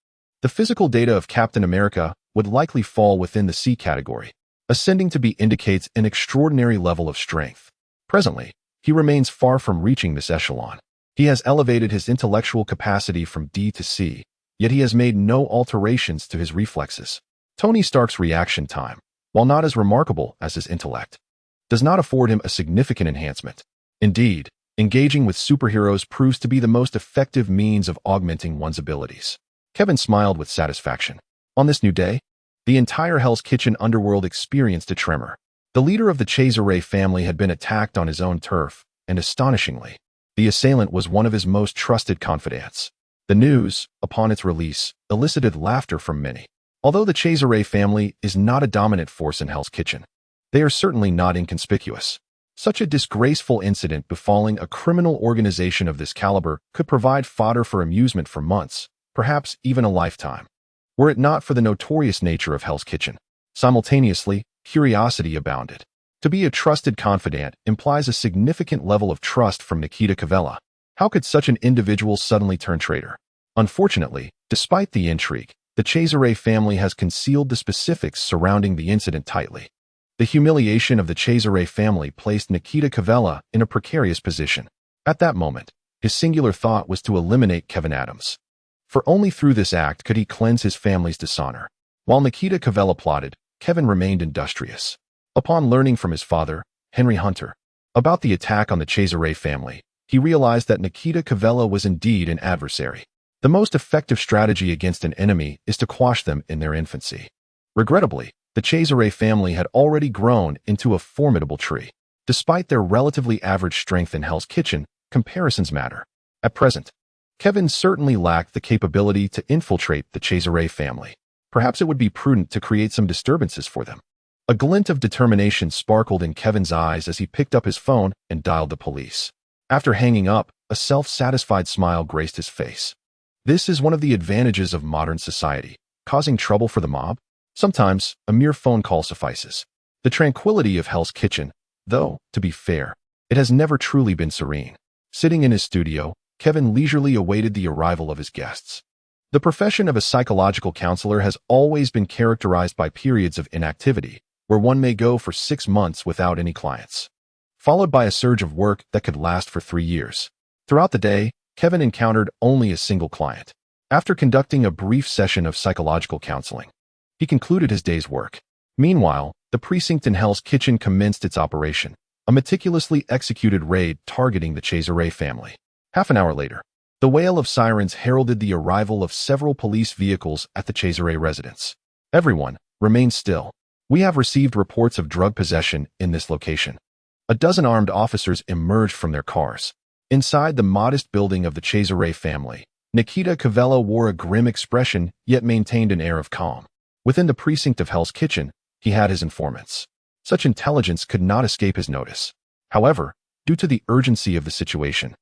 the physical data of Captain America would likely fall within the C category. Ascending to B indicates an extraordinary level of strength. Presently, he remains far from reaching this echelon. He has elevated his intellectual capacity from D to C, yet he has made no alterations to his reflexes. Tony Stark's reaction time, while not as remarkable as his intellect, does not afford him a significant enhancement. Indeed, engaging with superheroes proves to be the most effective means of augmenting one's abilities. Kevin smiled with satisfaction. On this new day, The entire Hell's Kitchen underworld experienced a tremor. The leader of the Cesare family had been attacked on his own turf, and astonishingly, the assailant was one of his most trusted confidants. The news, upon its release, elicited laughter from many. Although the Cesare family is not a dominant force in Hell's Kitchen, they are certainly not inconspicuous. Such a disgraceful incident befalling a criminal organization of this caliber could provide fodder for amusement for months, perhaps even a lifetime, were it not for the notorious nature of Hell's Kitchen. Simultaneously, curiosity abounded. To be a trusted confidant implies a significant level of trust from Nikita Cavella. How could such an individual suddenly turn traitor? Unfortunately, despite the intrigue, the Cesare family has concealed the specifics surrounding the incident tightly. The humiliation of the Cesare family placed Nikita Cavella in a precarious position. At that moment, his singular thought was to eliminate Kevin Adams. For only through this act could he cleanse his family's dishonor. While Nikita Cavella plotted, Kevin remained industrious. Upon learning from his father, Henry Hunter, about the attack on the Cesare family, he realized that Nikita Cavella was indeed an adversary. The most effective strategy against an enemy is to quash them in their infancy. Regrettably, the Cesare family had already grown into a formidable tree. Despite their relatively average strength in Hell's Kitchen, comparisons matter. At present, Kevin certainly lacked the capability to infiltrate the Cesare family. Perhaps it would be prudent to create some disturbances for them. A glint of determination sparkled in Kevin's eyes as he picked up his phone and dialed the police. After hanging up, a self-satisfied smile graced his face. This is one of the advantages of modern society, causing trouble for the mob. Sometimes, a mere phone call suffices. The tranquility of Hell's Kitchen, though, to be fair, it has never truly been serene. Sitting in his studio, Kevin leisurely awaited the arrival of his guests. The profession of a psychological counselor has always been characterized by periods of inactivity, where one may go for 6 months without any clients, followed by a surge of work that could last for 3 years. Throughout the day, Kevin encountered only a single client. After conducting a brief session of psychological counseling, he concluded his day's work. Meanwhile, the precinct in Hell's Kitchen commenced its operation, a meticulously executed raid targeting the Cesare family. Half an hour later, the wail of sirens heralded the arrival of several police vehicles at the Cesare residence. Everyone, remain still. We have received reports of drug possession in this location. A dozen armed officers emerged from their cars. Inside the modest building of the Cesare family, Nikita Cavella wore a grim expression yet maintained an air of calm. Within the precinct of Hell's Kitchen, he had his informants. Such intelligence could not escape his notice. However, due to the urgency of the situation,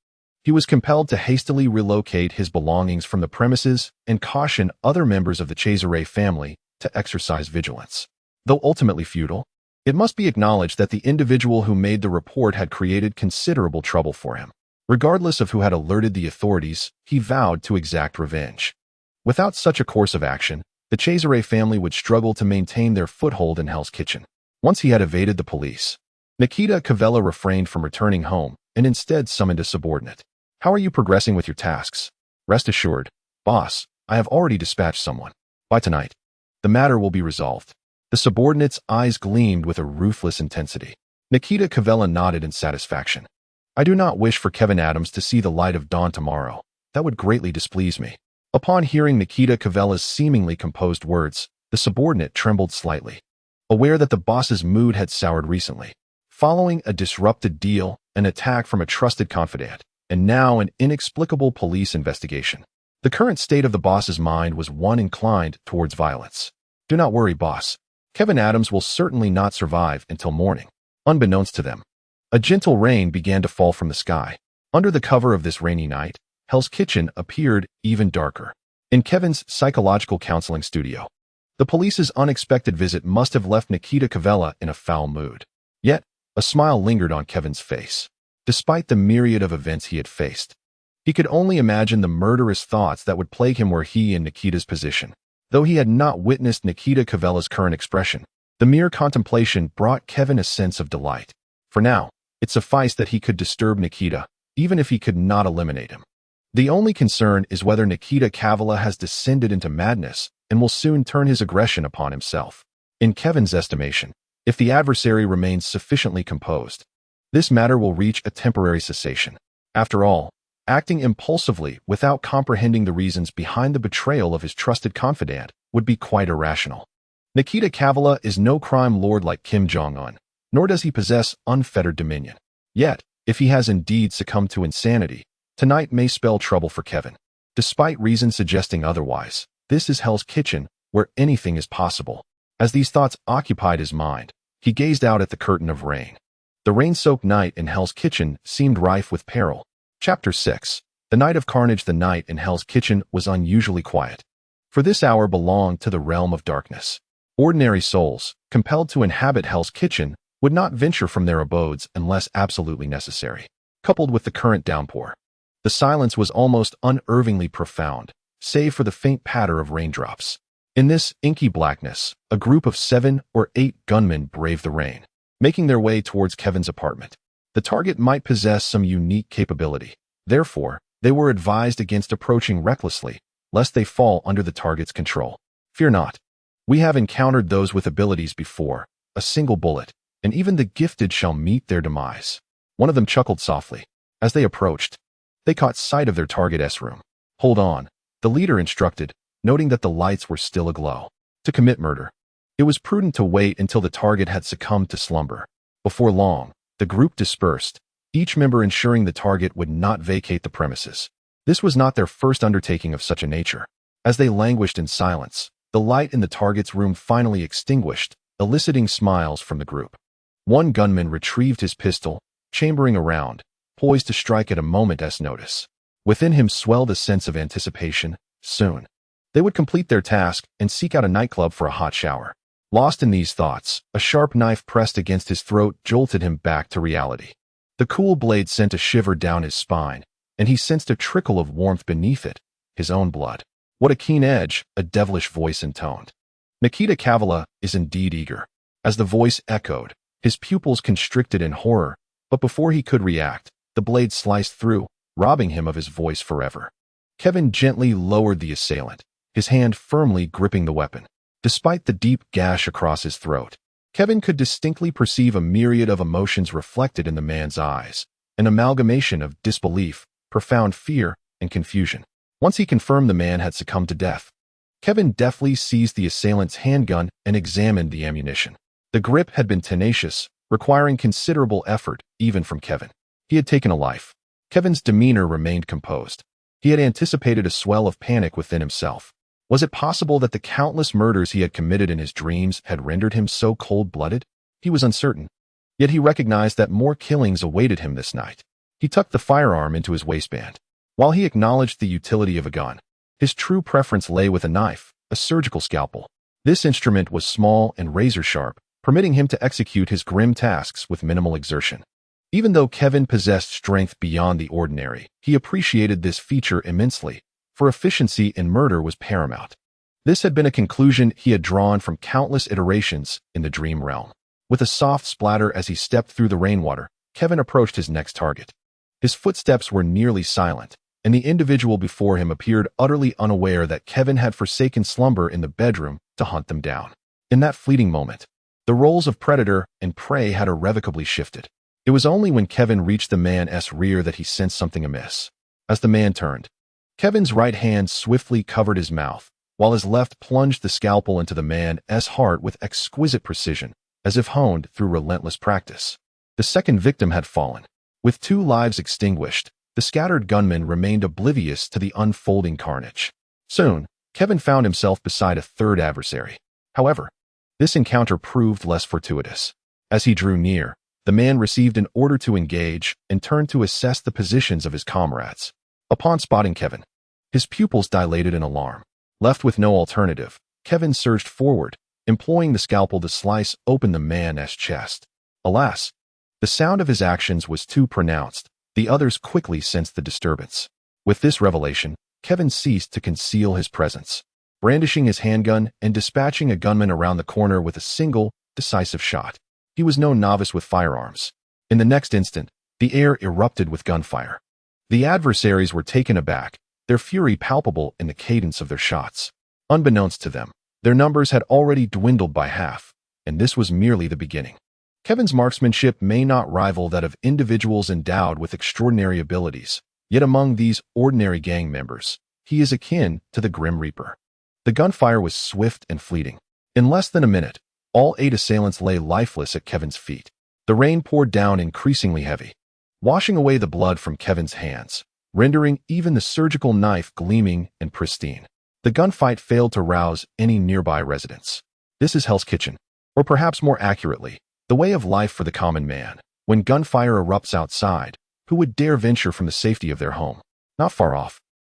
he was compelled to hastily relocate his belongings from the premises and caution other members of the Cesare family to exercise vigilance. Though ultimately futile, it must be acknowledged that the individual who made the report had created considerable trouble for him. Regardless of who had alerted the authorities, he vowed to exact revenge. Without such a course of action, the Cesare family would struggle to maintain their foothold in Hell's Kitchen. Once he had evaded the police, Nikita Cavella refrained from returning home and instead summoned a subordinate. How are you progressing with your tasks? Rest assured, boss, I have already dispatched someone. By tonight, the matter will be resolved. The subordinate's eyes gleamed with a ruthless intensity. Nikita Cavella nodded in satisfaction. I do not wish for Kevin Adams to see the light of dawn tomorrow. That would greatly displease me. Upon hearing Nikita Cavella's seemingly composed words, the subordinate trembled slightly, aware that the boss's mood had soured recently. Following a disrupted deal, an attack from a trusted confidant, and now an inexplicable police investigation. The current state of the boss's mind was one inclined towards violence. Do not worry, boss. Kevin Adams will certainly not survive until morning. Unbeknownst to them, a gentle rain began to fall from the sky. Under the cover of this rainy night, Hell's Kitchen appeared even darker. In Kevin's psychological counseling studio, the police's unexpected visit must have left Nikita Cavella in a foul mood. Yet, a smile lingered on Kevin's face. Despite the myriad of events he had faced, he could only imagine the murderous thoughts that would plague him were he in Nikita's position. Though he had not witnessed Nikita Cavella's current expression, the mere contemplation brought Kevin a sense of delight. For now, it sufficed that he could disturb Nikita, even if he could not eliminate him. The only concern is whether Nikita Cavella has descended into madness and will soon turn his aggression upon himself. In Kevin's estimation, if the adversary remains sufficiently composed, this matter will reach a temporary cessation. After all, acting impulsively without comprehending the reasons behind the betrayal of his trusted confidant would be quite irrational. Nikita Kavala is no crime lord like Kim Jong-un, nor does he possess unfettered dominion. Yet, if he has indeed succumbed to insanity, tonight may spell trouble for Kevin. Despite reason suggesting otherwise, this is Hell's Kitchen, where anything is possible. As these thoughts occupied his mind, he gazed out at the curtain of rain. The rain-soaked night in Hell's Kitchen seemed rife with peril. Chapter 6. The night of carnage. The night in Hell's Kitchen was unusually quiet, for this hour belonged to the realm of darkness. Ordinary souls, compelled to inhabit Hell's Kitchen, would not venture from their abodes unless absolutely necessary. Coupled with the current downpour, the silence was almost unnervingly profound, save for the faint patter of raindrops. In this inky blackness, a group of 7 or 8 gunmen braved the rain, making their way towards Kevin's apartment. The target might possess some unique capability. Therefore, they were advised against approaching recklessly, lest they fall under the target's control. Fear not. We have encountered those with abilities before. A single bullet, and even the gifted shall meet their demise. One of them chuckled softly. As they approached, they caught sight of their target's room. Hold on, the leader instructed, noting that the lights were still aglow. To commit murder, it was prudent to wait until the target had succumbed to slumber. Before long, the group dispersed, each member ensuring the target would not vacate the premises. This was not their first undertaking of such a nature. As they languished in silence, the light in the target's room finally extinguished, eliciting smiles from the group. One gunman retrieved his pistol, chambering around, poised to strike at a moment's notice. Within him swelled a sense of anticipation. Soon, they would complete their task and seek out a nightclub for a hot shower. Lost in these thoughts, a sharp knife pressed against his throat jolted him back to reality. The cool blade sent a shiver down his spine, and he sensed a trickle of warmth beneath it, his own blood. What a keen edge, a devilish voice intoned. Nikita Kavala is indeed eager. As the voice echoed, his pupils constricted in horror, but before he could react, the blade sliced through, robbing him of his voice forever. Kevin gently lowered the assailant, his hand firmly gripping the weapon. Despite the deep gash across his throat, Kevin could distinctly perceive a myriad of emotions reflected in the man's eyes, an amalgamation of disbelief, profound fear, and confusion. Once he confirmed the man had succumbed to death, Kevin deftly seized the assailant's handgun and examined the ammunition. The grip had been tenacious, requiring considerable effort, even from Kevin. He had taken a life. Kevin's demeanor remained composed. He had anticipated a swell of panic within himself. Was it possible that the countless murders he had committed in his dreams had rendered him so cold-blooded? He was uncertain. Yet he recognized that more killings awaited him this night. He tucked the firearm into his waistband. While he acknowledged the utility of a gun, his true preference lay with a knife, a surgical scalpel. This instrument was small and razor-sharp, permitting him to execute his grim tasks with minimal exertion. Even though Kevin possessed strength beyond the ordinary, he appreciated this feature immensely, for efficiency in murder was paramount. This had been a conclusion he had drawn from countless iterations in the dream realm. With a soft splatter as he stepped through the rainwater, Kevin approached his next target. His footsteps were nearly silent, and the individual before him appeared utterly unaware that Kevin had forsaken slumber in the bedroom to hunt them down. In that fleeting moment, the roles of predator and prey had irrevocably shifted. It was only when Kevin reached the man's rear that he sensed something amiss. As the man turned, Kevin's right hand swiftly covered his mouth, while his left plunged the scalpel into the man's heart with exquisite precision, as if honed through relentless practice. The second victim had fallen. With 2 lives extinguished, the scattered gunmen remained oblivious to the unfolding carnage. Soon, Kevin found himself beside a third adversary. However, this encounter proved less fortuitous. As he drew near, the man received an order to engage and turned to assess the positions of his comrades. Upon spotting Kevin, his pupils dilated in alarm. Left with no alternative, Kevin surged forward, employing the scalpel to slice open the man's chest. Alas, the sound of his actions was too pronounced. The others quickly sensed the disturbance. With this revelation, Kevin ceased to conceal his presence, brandishing his handgun and dispatching a gunman around the corner with a single, decisive shot. He was no novice with firearms. In the next instant, the air erupted with gunfire. The adversaries were taken aback, their fury palpable in the cadence of their shots. Unbeknownst to them, their numbers had already dwindled by half, and this was merely the beginning. Kevin's marksmanship may not rival that of individuals endowed with extraordinary abilities, yet among these ordinary gang members, he is akin to the Grim Reaper. The gunfire was swift and fleeting. In less than a minute, all 8 assailants lay lifeless at Kevin's feet. The rain poured down increasingly heavy, washing away the blood from Kevin's hands, rendering even the surgical knife gleaming and pristine. The gunfight failed to rouse any nearby residents. This is Hell's Kitchen, or perhaps more accurately, the way of life for the common man. When gunfire erupts outside, who would dare venture from the safety of their home? Not far off,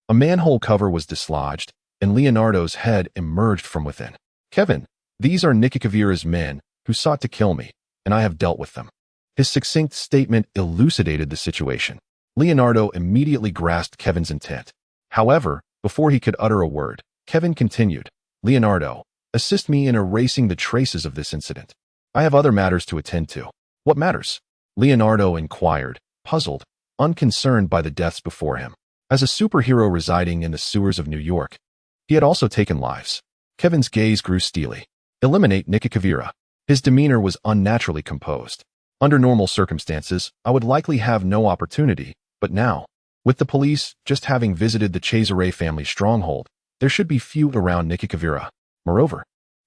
a manhole cover was dislodged, and Leonardo's head emerged from within. Kevin, these are Nikikavira's men who sought to kill me, and I have dealt with them. His succinct statement elucidated the situation. Leonardo immediately grasped Kevin's intent. However, before he could utter a word, Kevin continued, Leonardo, assist me in erasing the traces of this incident. I have other matters to attend to. What matters? Leonardo inquired, puzzled, unconcerned by the deaths before him. As a superhero residing in the sewers of New York, he had also taken lives. Kevin's gaze grew steely. Eliminate Nikikavira. His demeanor was unnaturally composed. Under normal circumstances, I would likely have no opportunity, but now, with the police just having visited the Cesare family stronghold, there should be few around Nikikavira. Moreover,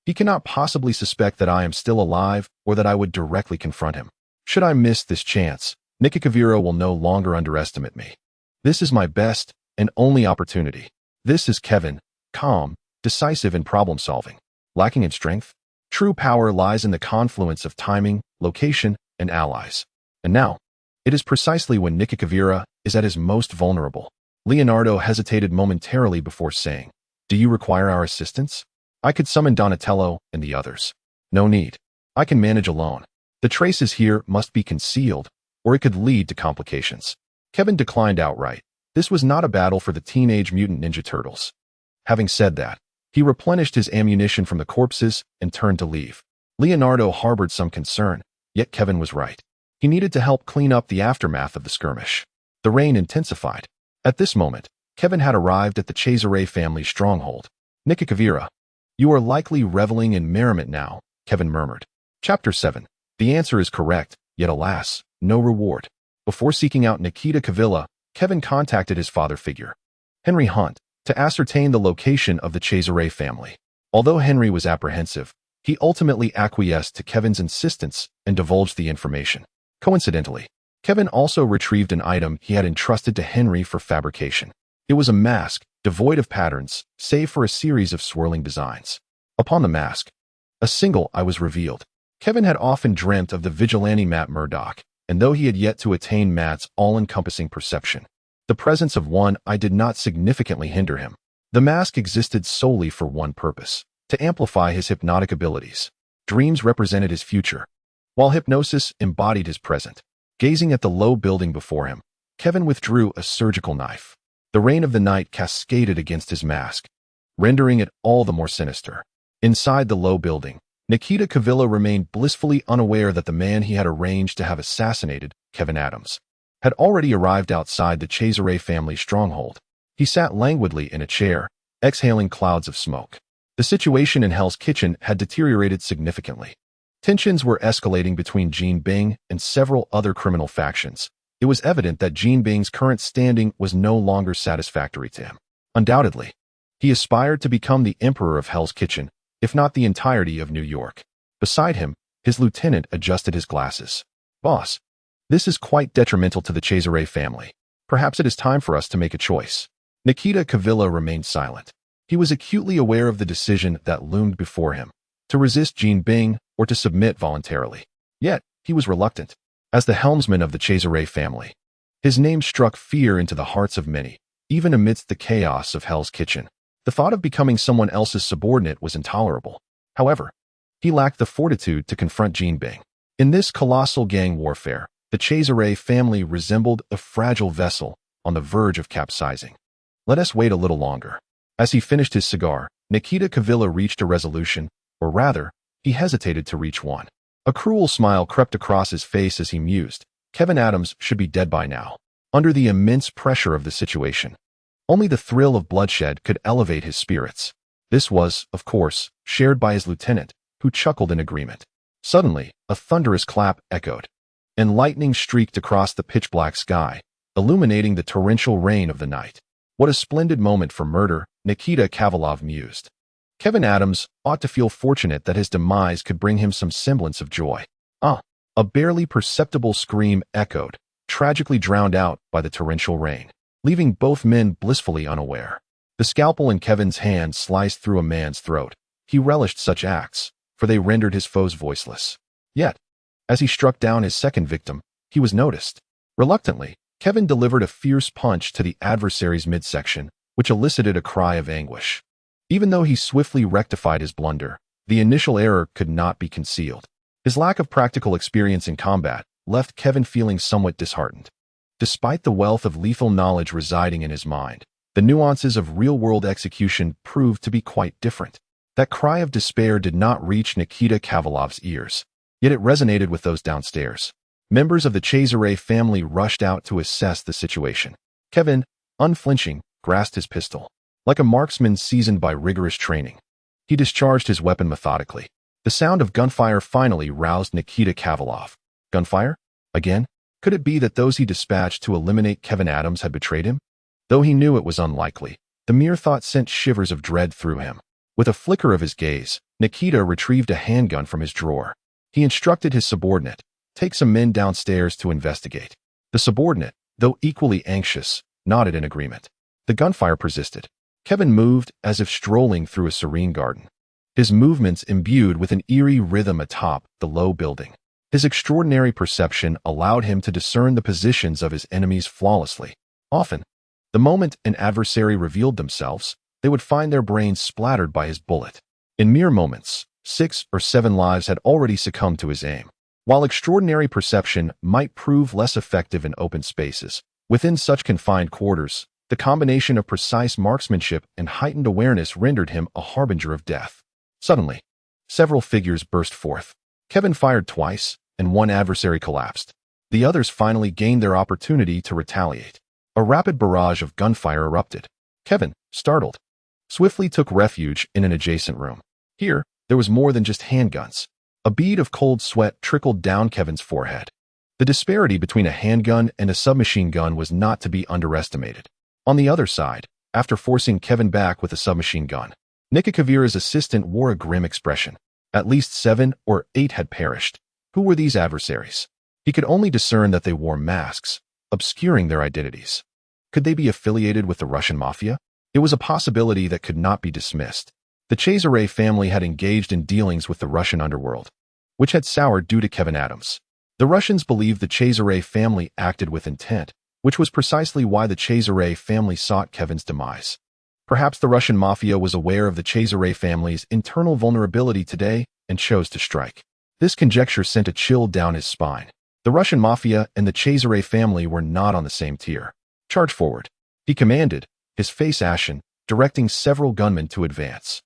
he cannot possibly suspect that I am still alive or that I would directly confront him. Should I miss this chance, Nikikavira will no longer underestimate me. This is my best and only opportunity. This is Kevin, calm, decisive in problem-solving. Lacking in strength, true power lies in the confluence of timing, location, and allies. And now, it is precisely when Nikikavira is at his most vulnerable. Leonardo hesitated momentarily before saying, Do you require our assistance? I could summon Donatello and the others. No need. I can manage alone. The traces here must be concealed, or it could lead to complications. Kevin declined outright. This was not a battle for the Teenage Mutant Ninja Turtles. Having said that, he replenished his ammunition from the corpses and turned to leave. Leonardo harbored some concern, yet Kevin was right. He needed to help clean up the aftermath of the skirmish. The rain intensified. At this moment, Kevin had arrived at the Cesare family stronghold. Nikikavira, you are likely reveling in merriment now, Kevin murmured. Chapter 7. The answer is correct, yet alas, no reward. Before seeking out Nikita Kavilla, Kevin contacted his father figure, Henry Hunt, to ascertain the location of the Cesare family. Although Henry was apprehensive, he ultimately acquiesced to Kevin's insistence and divulged the information. Coincidentally, Kevin also retrieved an item he had entrusted to Henry for fabrication. It was a mask, devoid of patterns, save for a series of swirling designs. Upon the mask, a single eye was revealed. Kevin had often dreamt of the vigilante Matt Murdock, and though he had yet to attain Matt's all-encompassing perception, the presence of one eye did not significantly hinder him. The mask existed solely for one purpose, to amplify his hypnotic abilities. Dreams represented his future, while hypnosis embodied his present. Gazing at the low building before him, Kevin withdrew a surgical knife. The rain of the night cascaded against his mask, rendering it all the more sinister. Inside the low building, Nikita Kavilla remained blissfully unaware that the man he had arranged to have assassinated, Kevin Adams, had already arrived outside the Cesare family stronghold. He sat languidly in a chair, exhaling clouds of smoke. The situation in Hell's Kitchen had deteriorated significantly. Tensions were escalating between Jean Bing and several other criminal factions. It was evident that Jean Bing's current standing was no longer satisfactory to him. Undoubtedly, he aspired to become the emperor of Hell's Kitchen, if not the entirety of New York. Beside him, his lieutenant adjusted his glasses. Boss, this is quite detrimental to the Cesare family. Perhaps it is time for us to make a choice. Nikita Kavilla remained silent. He was acutely aware of the decision that loomed before him, to resist Jean Bing or to submit voluntarily. Yet, he was reluctant. As the helmsman of the Cesare family, his name struck fear into the hearts of many, even amidst the chaos of Hell's Kitchen. The thought of becoming someone else's subordinate was intolerable. However, he lacked the fortitude to confront Jean Bing. In this colossal gang warfare, the Cesare family resembled a fragile vessel on the verge of capsizing. Let us wait a little longer. As he finished his cigar, Nikita Kavilla reached a resolution, or rather, he hesitated to reach one. A cruel smile crept across his face as he mused. Kevin Adams should be dead by now. Under the immense pressure of the situation, only the thrill of bloodshed could elevate his spirits. This was, of course, shared by his lieutenant, who chuckled in agreement. Suddenly, a thunderous clap echoed, and lightning streaked across the pitch-black sky, illuminating the torrential rain of the night. What a splendid moment for murder, Nikita Kavalov mused. Kevin Adams ought to feel fortunate that his demise could bring him some semblance of joy. Ah, a barely perceptible scream echoed, tragically drowned out by the torrential rain, leaving both men blissfully unaware. The scalpel in Kevin's hand sliced through a man's throat. He relished such acts, for they rendered his foes voiceless. Yet, as he struck down his second victim, he was noticed. Reluctantly, Kevin delivered a fierce punch to the adversary's midsection, which elicited a cry of anguish. Even though he swiftly rectified his blunder, the initial error could not be concealed. His lack of practical experience in combat left Kevin feeling somewhat disheartened. Despite the wealth of lethal knowledge residing in his mind, the nuances of real-world execution proved to be quite different. That cry of despair did not reach Nikita Kavalov's ears, yet it resonated with those downstairs. Members of the Cesare family rushed out to assess the situation. Kevin, unflinching, grasped his pistol. Like a marksman seasoned by rigorous training, he discharged his weapon methodically. The sound of gunfire finally roused Nikita Kavalov. Gunfire? Again? Could it be that those he dispatched to eliminate Kevin Adams had betrayed him? Though he knew it was unlikely, the mere thought sent shivers of dread through him. With a flicker of his gaze, Nikita retrieved a handgun from his drawer. He instructed his subordinate, "Take some men downstairs to investigate." The subordinate, though equally anxious, nodded in agreement. The gunfire persisted. Kevin moved as if strolling through a serene garden, his movements imbued with an eerie rhythm atop the low building. His extraordinary perception allowed him to discern the positions of his enemies flawlessly. Often, the moment an adversary revealed themselves, they would find their brains splattered by his bullet. In mere moments, 6 or 7 lives had already succumbed to his aim. While extraordinary perception might prove less effective in open spaces, within such confined quarters, the combination of precise marksmanship and heightened awareness rendered him a harbinger of death. Suddenly, several figures burst forth. Kevin fired twice, and one adversary collapsed. The others finally gained their opportunity to retaliate. A rapid barrage of gunfire erupted. Kevin, startled, swiftly took refuge in an adjacent room. Here, there was more than just handguns. A bead of cold sweat trickled down Kevin's forehead. The disparity between a handgun and a submachine gun was not to be underestimated. On the other side, after forcing Kevin back with a submachine gun, Nikita assistant wore a grim expression. At least 7 or 8 had perished. Who were these adversaries? He could only discern that they wore masks, obscuring their identities. Could they be affiliated with the Russian mafia? It was a possibility that could not be dismissed. The Cesare family had engaged in dealings with the Russian underworld, which had soured due to Kevin Adams. The Russians believed the Cesare family acted with intent, which was precisely why the Cesare family sought Kevin's demise. Perhaps the Russian mafia was aware of the Cesare family's internal vulnerability today and chose to strike. This conjecture sent a chill down his spine. The Russian mafia and the Cesare family were not on the same tier. "Charge forward," he commanded, his face ashen, directing several gunmen to advance.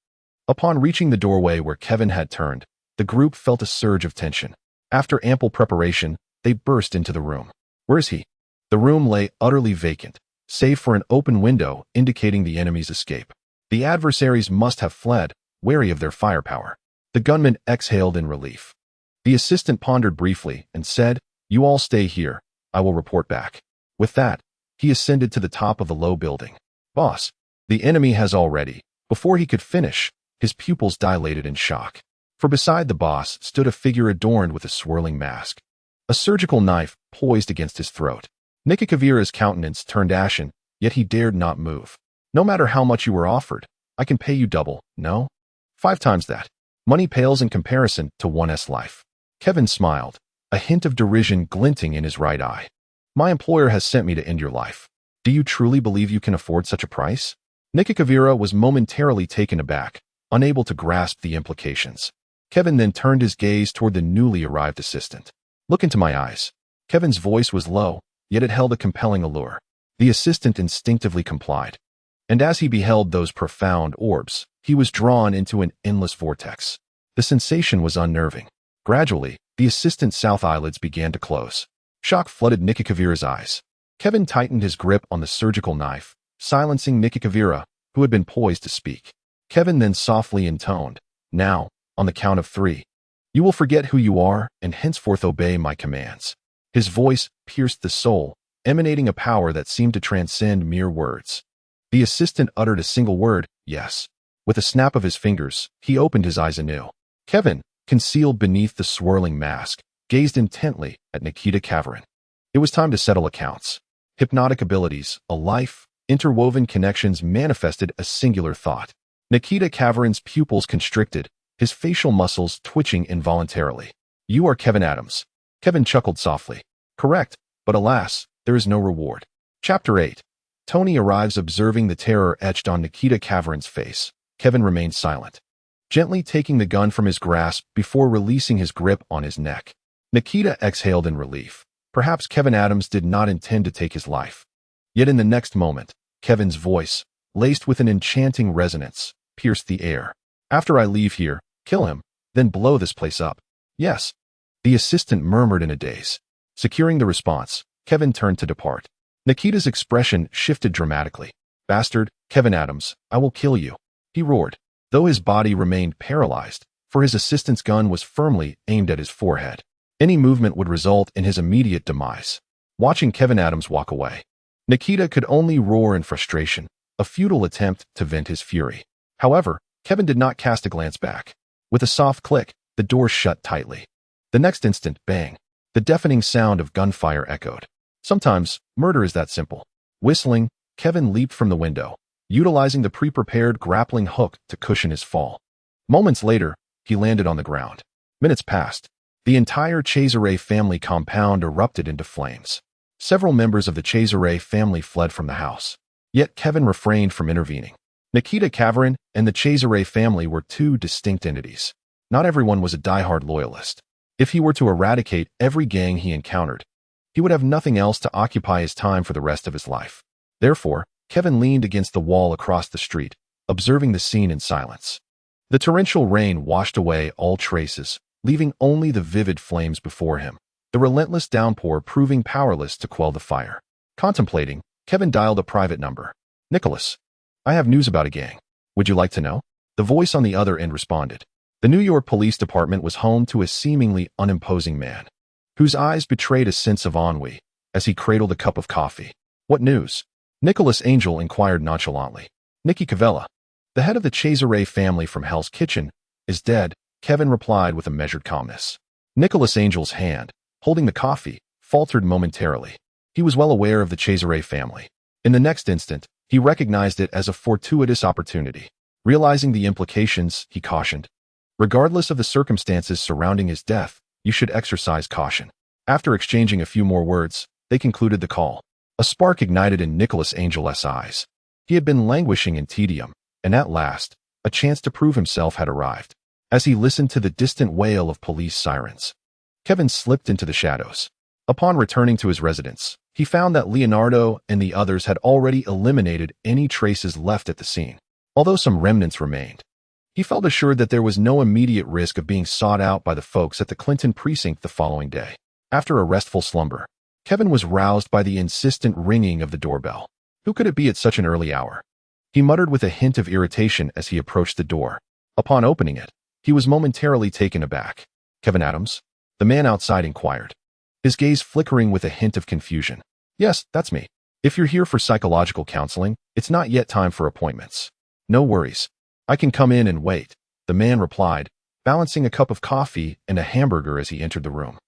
Upon reaching the doorway where Kevin had turned, the group felt a surge of tension. After ample preparation, they burst into the room. "Where is he?" The room lay utterly vacant, save for an open window indicating the enemy's escape. The adversaries must have fled, wary of their firepower. The gunman exhaled in relief. The assistant pondered briefly and said, "You all stay here. I will report back." With that, he ascended to the top of the low building. "Boss, the enemy has already." Before he could finish, his pupils dilated in shock. For beside the boss stood a figure adorned with a swirling mask, a surgical knife poised against his throat. Nikita's countenance turned ashen, yet he dared not move. "No matter how much you were offered, I can pay you double, no? 5 times that. Money pales in comparison to one's life." Kevin smiled, a hint of derision glinting in his right eye. "My employer has sent me to end your life. Do you truly believe you can afford such a price?" Nikita was momentarily taken aback, unable to grasp the implications. Kevin then turned his gaze toward the newly arrived assistant. "Look into my eyes." Kevin's voice was low, yet it held a compelling allure. The assistant instinctively complied. And as he beheld those profound orbs, he was drawn into an endless vortex. The sensation was unnerving. Gradually, the assistant's south eyelids began to close. Shock flooded Nikita's eyes. Kevin tightened his grip on the surgical knife, silencing Nikita, who had been poised to speak. Kevin then softly intoned, "Now, on the count of 3, you will forget who you are and henceforth obey my commands." His voice pierced the soul, emanating a power that seemed to transcend mere words. The assistant uttered a single word, "Yes." With a snap of his fingers, he opened his eyes anew. Kevin, concealed beneath the swirling mask, gazed intently at Nikita Kavarin. It was time to settle accounts. Hypnotic abilities, a life, interwoven connections manifested a singular thought. Nikita Kavarin's pupils constricted, his facial muscles twitching involuntarily. You are Kevin Adams. Kevin chuckled softly. Correct, but alas, there is no reward. Chapter 8. Tony arrives observing the terror etched on Nikita Kavarin's face. Kevin remained silent, gently taking the gun from his grasp before releasing his grip on his neck. Nikita exhaled in relief. Perhaps Kevin Adams did not intend to take his life. Yet in the next moment, Kevin's voice, laced with an enchanting resonance, pierced the air. After I leave here, kill him, then blow this place up. Yes, the assistant murmured in a daze. Securing the response, Kevin turned to depart. Nikita's expression shifted dramatically. Bastard, Kevin Adams, I will kill you, he roared, though his body remained paralyzed, for his assistant's gun was firmly aimed at his forehead. Any movement would result in his immediate demise. Watching Kevin Adams walk away, Nikita could only roar in frustration, a futile attempt to vent his fury. However, Kevin did not cast a glance back. With a soft click, the door shut tightly. The next instant, bang, the deafening sound of gunfire echoed. Sometimes, murder is that simple. Whistling, Kevin leaped from the window, utilizing the pre-prepared grappling hook to cushion his fall. Moments later, he landed on the ground. Minutes passed. The entire Cesare family compound erupted into flames. Several members of the Cesare family fled from the house. Yet Kevin refrained from intervening. Nikita Kavarin and the Cesare family were two distinct entities. Not everyone was a diehard loyalist. If he were to eradicate every gang he encountered, he would have nothing else to occupy his time for the rest of his life. Therefore, Kevin leaned against the wall across the street, observing the scene in silence. The torrential rain washed away all traces, leaving only the vivid flames before him, the relentless downpour proving powerless to quell the fire. Contemplating, Kevin dialed a private number. Nicholas, I have news about a gang. Would you like to know? The voice on the other end responded. The New York Police Department was home to a seemingly unimposing man, whose eyes betrayed a sense of ennui as he cradled a cup of coffee. What news? Nicholas Angel inquired nonchalantly. Nicky Cavella, the head of the Cesare family from Hell's Kitchen, is dead, Kevin replied with a measured calmness. Nicholas Angel's hand, holding the coffee, faltered momentarily. He was well aware of the Cesare family. In the next instant, he recognized it as a fortuitous opportunity. Realizing the implications, he cautioned. Regardless of the circumstances surrounding his death, you should exercise caution. After exchanging a few more words, they concluded the call. A spark ignited in Nicholas Angel's eyes. He had been languishing in tedium, and at last, a chance to prove himself had arrived. As he listened to the distant wail of police sirens, Kevin slipped into the shadows. Upon returning to his residence, he found that Leonardo and the others had already eliminated any traces left at the scene. Although some remnants remained, he felt assured that there was no immediate risk of being sought out by the folks at the Clinton precinct the following day. After a restful slumber, Kevin was roused by the insistent ringing of the doorbell. Who could it be at such an early hour? He muttered with a hint of irritation as he approached the door. Upon opening it, he was momentarily taken aback. Kevin Adams? The man outside inquired, his gaze flickering with a hint of confusion. Yes, that's me. If you're here for psychological counseling, it's not yet time for appointments. No worries. I can come in and wait, the man replied, balancing a cup of coffee and a hamburger as he entered the room.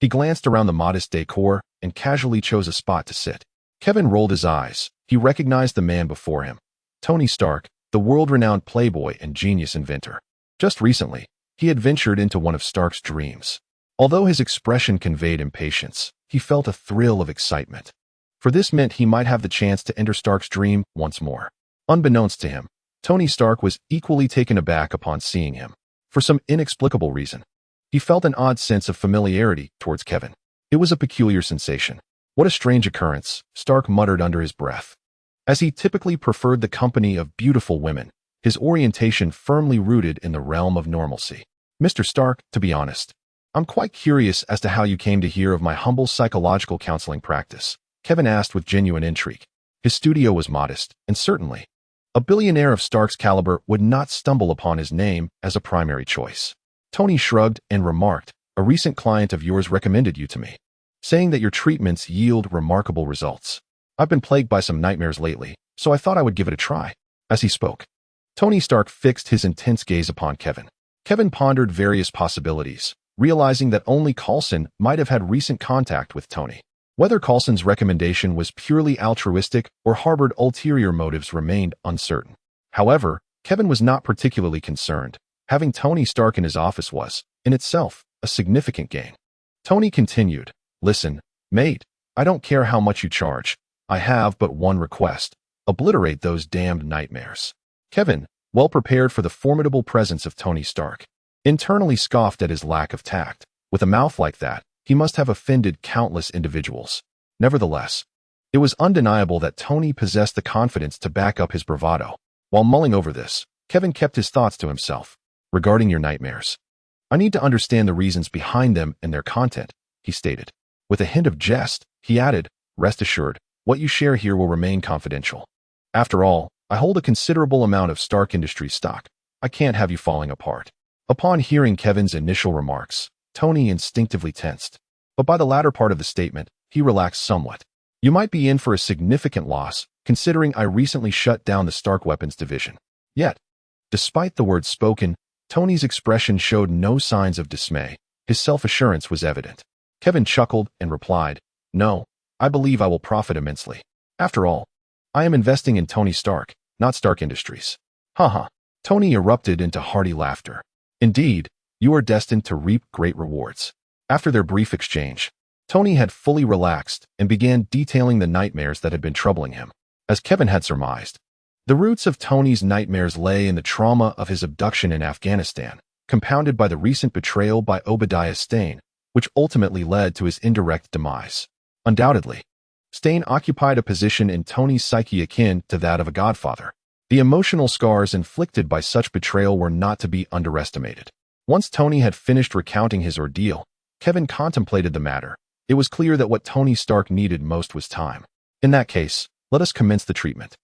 He glanced around the modest decor and casually chose a spot to sit. Kevin rolled his eyes. He recognized the man before him. Tony Stark, the world-renowned playboy and genius inventor. Just recently, he had ventured into one of Stark's dreams. Although his expression conveyed impatience, he felt a thrill of excitement. For this meant he might have the chance to enter Stark's dream once more. Unbeknownst to him, Tony Stark was equally taken aback upon seeing him. For some inexplicable reason, he felt an odd sense of familiarity towards Kevin. It was a peculiar sensation. What a strange occurrence, Stark muttered under his breath. As he typically preferred the company of beautiful women, his orientation firmly rooted in the realm of normalcy. Mr. Stark, to be honest, I'm quite curious as to how you came to hear of my humble psychological counseling practice, Kevin asked with genuine intrigue. His studio was modest, and certainly, a billionaire of Stark's caliber would not stumble upon his name as a primary choice. Tony shrugged and remarked, a recent client of yours recommended you to me, saying that your treatments yield remarkable results. I've been plagued by some nightmares lately, so I thought I would give it a try. As he spoke, Tony Stark fixed his intense gaze upon Kevin. Kevin pondered various possibilities, realizing that only Coulson might have had recent contact with Tony. Whether Coulson's recommendation was purely altruistic or harbored ulterior motives remained uncertain. However, Kevin was not particularly concerned. Having Tony Stark in his office was, in itself, a significant gain. Tony continued, "Listen, mate, I don't care how much you charge. I have but one request. Obliterate those damned nightmares." Kevin, well prepared for the formidable presence of Tony Stark, internally scoffed at his lack of tact. With a mouth like that, he must have offended countless individuals. Nevertheless, it was undeniable that Tony possessed the confidence to back up his bravado. While mulling over this, Kevin kept his thoughts to himself. "Regarding your nightmares, I need to understand the reasons behind them and their content," he stated. With a hint of jest, he added, "Rest assured, what you share here will remain confidential. After all, I hold a considerable amount of Stark Industries stock. I can't have you falling apart." Upon hearing Kevin's initial remarks, Tony instinctively tensed. But by the latter part of the statement, he relaxed somewhat. "You might be in for a significant loss, considering I recently shut down the Stark Weapons division." Yet, despite the words spoken, Tony's expression showed no signs of dismay. His self-assurance was evident. Kevin chuckled and replied, "No, I believe I will profit immensely. After all, I am investing in Tony Stark, not Stark Industries." Haha. Tony erupted into hearty laughter. "Indeed, you are destined to reap great rewards." After their brief exchange, Tony had fully relaxed and began detailing the nightmares that had been troubling him. As Kevin had surmised, the roots of Tony's nightmares lay in the trauma of his abduction in Afghanistan, compounded by the recent betrayal by Obadiah Stane, which ultimately led to his indirect demise. Undoubtedly, Stane occupied a position in Tony's psyche akin to that of a godfather. The emotional scars inflicted by such betrayal were not to be underestimated. Once Tony had finished recounting his ordeal, Kevin contemplated the matter. It was clear that what Tony Stark needed most was time. "In that case, let us commence the treatment.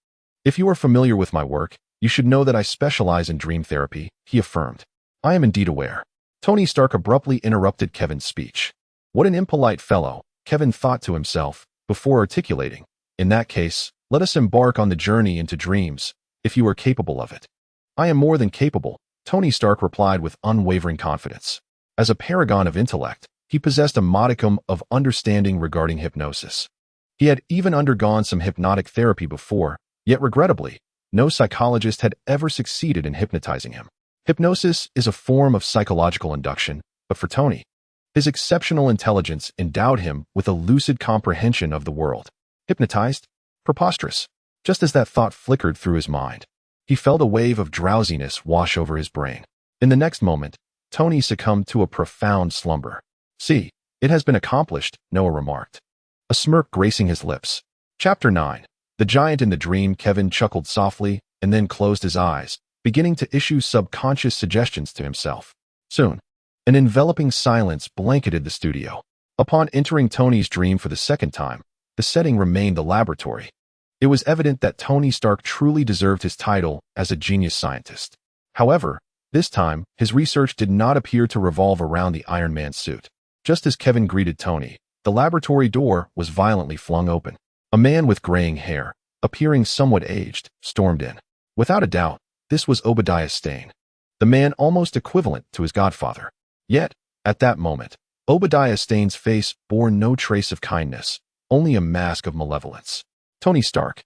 If you are familiar with my work, you should know that I specialize in dream therapy," he affirmed. "I am indeed aware." Tony Stark abruptly interrupted Kevin's speech. What an impolite fellow, Kevin thought to himself, before articulating, "In that case, let us embark on the journey into dreams, if you are capable of it." "I am more than capable," Tony Stark replied with unwavering confidence. As a paragon of intellect, he possessed a modicum of understanding regarding hypnosis. He had even undergone some hypnotic therapy before, yet regrettably, no psychologist had ever succeeded in hypnotizing him. Hypnosis is a form of psychological induction, but for Tony, his exceptional intelligence endowed him with a lucid comprehension of the world. Hypnotized? Preposterous. Just as that thought flickered through his mind, he felt a wave of drowsiness wash over his brain. In the next moment, Tony succumbed to a profound slumber. "See, it has been accomplished," Noah remarked, a smirk gracing his lips. Chapter 9. The Giant in the Dream. Kevin chuckled softly and then closed his eyes, beginning to issue subconscious suggestions to himself. Soon, an enveloping silence blanketed the studio. Upon entering Tony's dream for the second time, the setting remained the laboratory. It was evident that Tony Stark truly deserved his title as a genius scientist. However, this time, his research did not appear to revolve around the Iron Man suit. Just as Kevin greeted Tony, the laboratory door was violently flung open. A man with graying hair, appearing somewhat aged, stormed in. Without a doubt, this was Obadiah Stane, the man almost equivalent to his godfather. Yet, at that moment, Obadiah Stane's face bore no trace of kindness, only a mask of malevolence. "Tony Stark.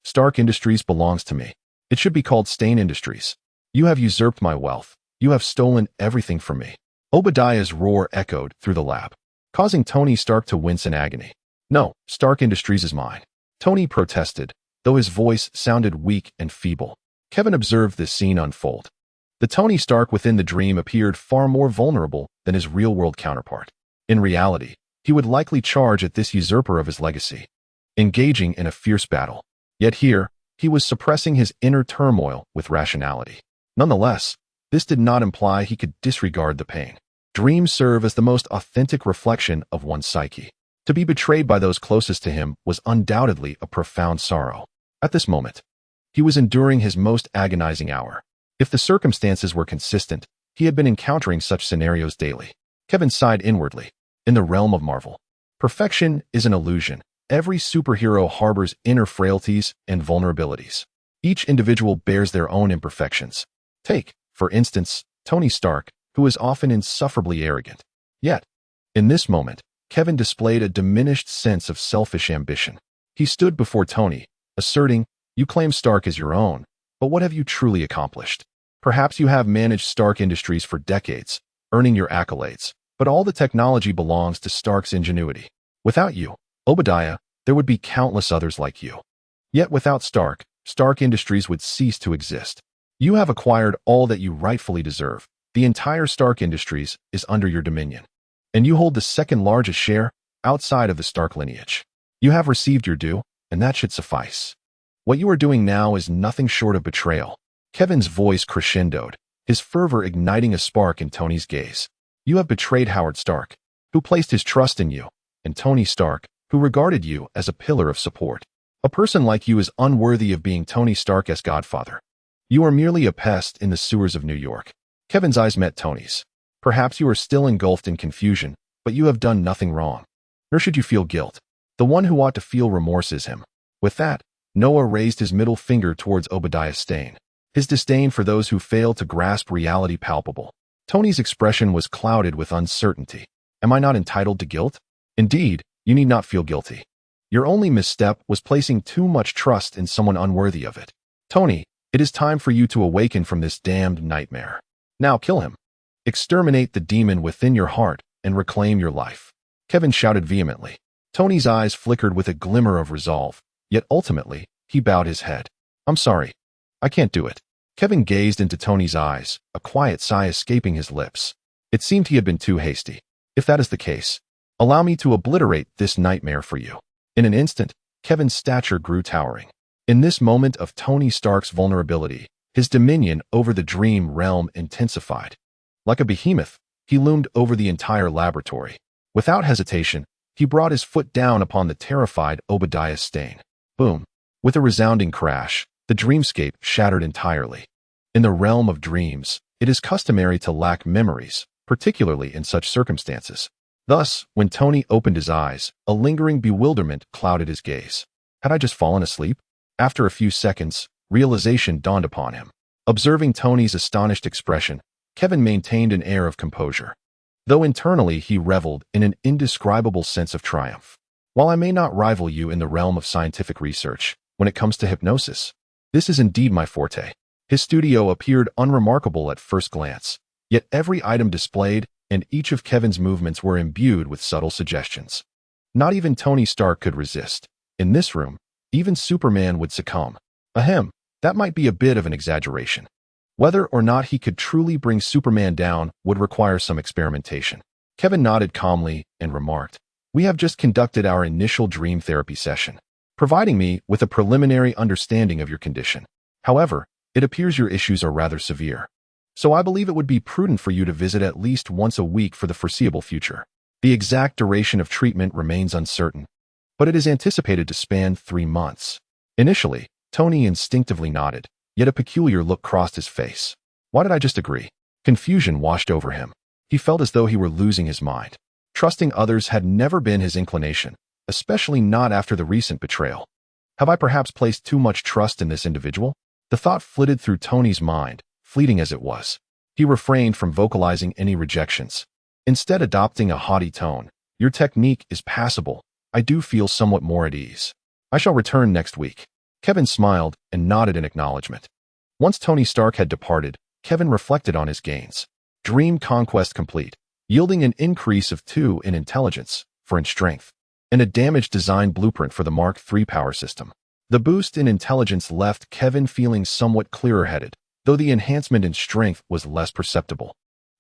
Stark Industries belongs to me. It should be called Stane Industries. You have usurped my wealth. You have stolen everything from me." Obadiah's roar echoed through the lab, causing Tony Stark to wince in agony. "No, Stark Industries is mine," Tony protested, though his voice sounded weak and feeble. Kevin observed this scene unfold. The Tony Stark within the dream appeared far more vulnerable than his real-world counterpart. In reality, he would likely charge at this usurper of his legacy, engaging in a fierce battle. Yet here, he was suppressing his inner turmoil with rationality. Nonetheless, this did not imply he could disregard the pain. Dreams serve as the most authentic reflection of one's psyche. To be betrayed by those closest to him was undoubtedly a profound sorrow. At this moment, he was enduring his most agonizing hour. If the circumstances were consistent, he had been encountering such scenarios daily. Kevin sighed inwardly. In the realm of Marvel, perfection is an illusion. Every superhero harbors inner frailties and vulnerabilities. Each individual bears their own imperfections. Take, for instance, Tony Stark, who is often insufferably arrogant. Yet, in this moment, Kevin displayed a diminished sense of selfish ambition. He stood before Tony, asserting, "You claim Stark as your own, but what have you truly accomplished? Perhaps you have managed Stark Industries for decades, earning your accolades, but all the technology belongs to Stark's ingenuity. Without you, Obadiah, there would be countless others like you. Yet without Stark, Stark Industries would cease to exist. You have acquired all that you rightfully deserve. The entire Stark Industries is under your dominion, and you hold the second largest share outside of the Stark lineage. You have received your due, and that should suffice. What you are doing now is nothing short of betrayal." Kevin's voice crescendoed, his fervor igniting a spark in Tony's gaze. "You have betrayed Howard Stark, who placed his trust in you, and Tony Stark, who regarded you as a pillar of support. A person like you is unworthy of being Tony Stark's godfather. You are merely a pest in the sewers of New York." Kevin's eyes met Tony's. "Perhaps you are still engulfed in confusion, but you have done nothing wrong. Nor should you feel guilt. The one who ought to feel remorse is him." With that, Noah raised his middle finger towards Obadiah Stane, his disdain for those who fail to grasp reality palpable. Tony's expression was clouded with uncertainty. "Am I not entitled to guilt? Indeed, you need not feel guilty. Your only misstep was placing too much trust in someone unworthy of it. Tony, it is time for you to awaken from this damned nightmare. Now kill him. Exterminate the demon within your heart and reclaim your life." Kevin shouted vehemently. Tony's eyes flickered with a glimmer of resolve, yet ultimately, he bowed his head. "I'm sorry. I can't do it." Kevin gazed into Tony's eyes, a quiet sigh escaping his lips. It seemed he had been too hasty. "If that is the case, allow me to obliterate this nightmare for you." In an instant, Kevin's stature grew towering. In this moment of Tony Stark's vulnerability, his dominion over the dream realm intensified. Like a behemoth, he loomed over the entire laboratory. Without hesitation, he brought his foot down upon the terrified Obadiah Stane. Boom! With a resounding crash, the dreamscape shattered entirely. In the realm of dreams, it is customary to lack memories, particularly in such circumstances. Thus, when Tony opened his eyes, a lingering bewilderment clouded his gaze. Had I just fallen asleep? After a few seconds, realization dawned upon him. Observing Tony's astonished expression, Kevin maintained an air of composure, though internally he reveled in an indescribable sense of triumph. "While I may not rival you in the realm of scientific research, when it comes to hypnosis, this is indeed my forte." His studio appeared unremarkable at first glance, yet every item displayed and each of Kevin's movements were imbued with subtle suggestions. Not even Tony Stark could resist. In this room, even Superman would succumb. Ahem, that might be a bit of an exaggeration. Whether or not he could truly bring Superman down would require some experimentation. Kevin nodded calmly and remarked, "We have just conducted our initial dream therapy session, providing me with a preliminary understanding of your condition. However, it appears your issues are rather severe. So I believe it would be prudent for you to visit at least once a week for the foreseeable future. The exact duration of treatment remains uncertain, but it is anticipated to span 3 months." Initially, Tony instinctively nodded, yet a peculiar look crossed his face. Why did I just agree? Confusion washed over him. He felt as though he were losing his mind. Trusting others had never been his inclination, especially not after the recent betrayal. Have I perhaps placed too much trust in this individual? The thought flitted through Tony's mind, fleeting as it was. He refrained from vocalizing any rejections, instead adopting a haughty tone. "Your technique is passable. I do feel somewhat more at ease. I shall return next week." Kevin smiled and nodded in acknowledgement. Once Tony Stark had departed, Kevin reflected on his gains. Dream conquest complete, yielding an increase of 2 in intelligence, 4 in strength, and a damage design blueprint for the Mark III power system. The boost in intelligence left Kevin feeling somewhat clearer-headed, though the enhancement in strength was less perceptible.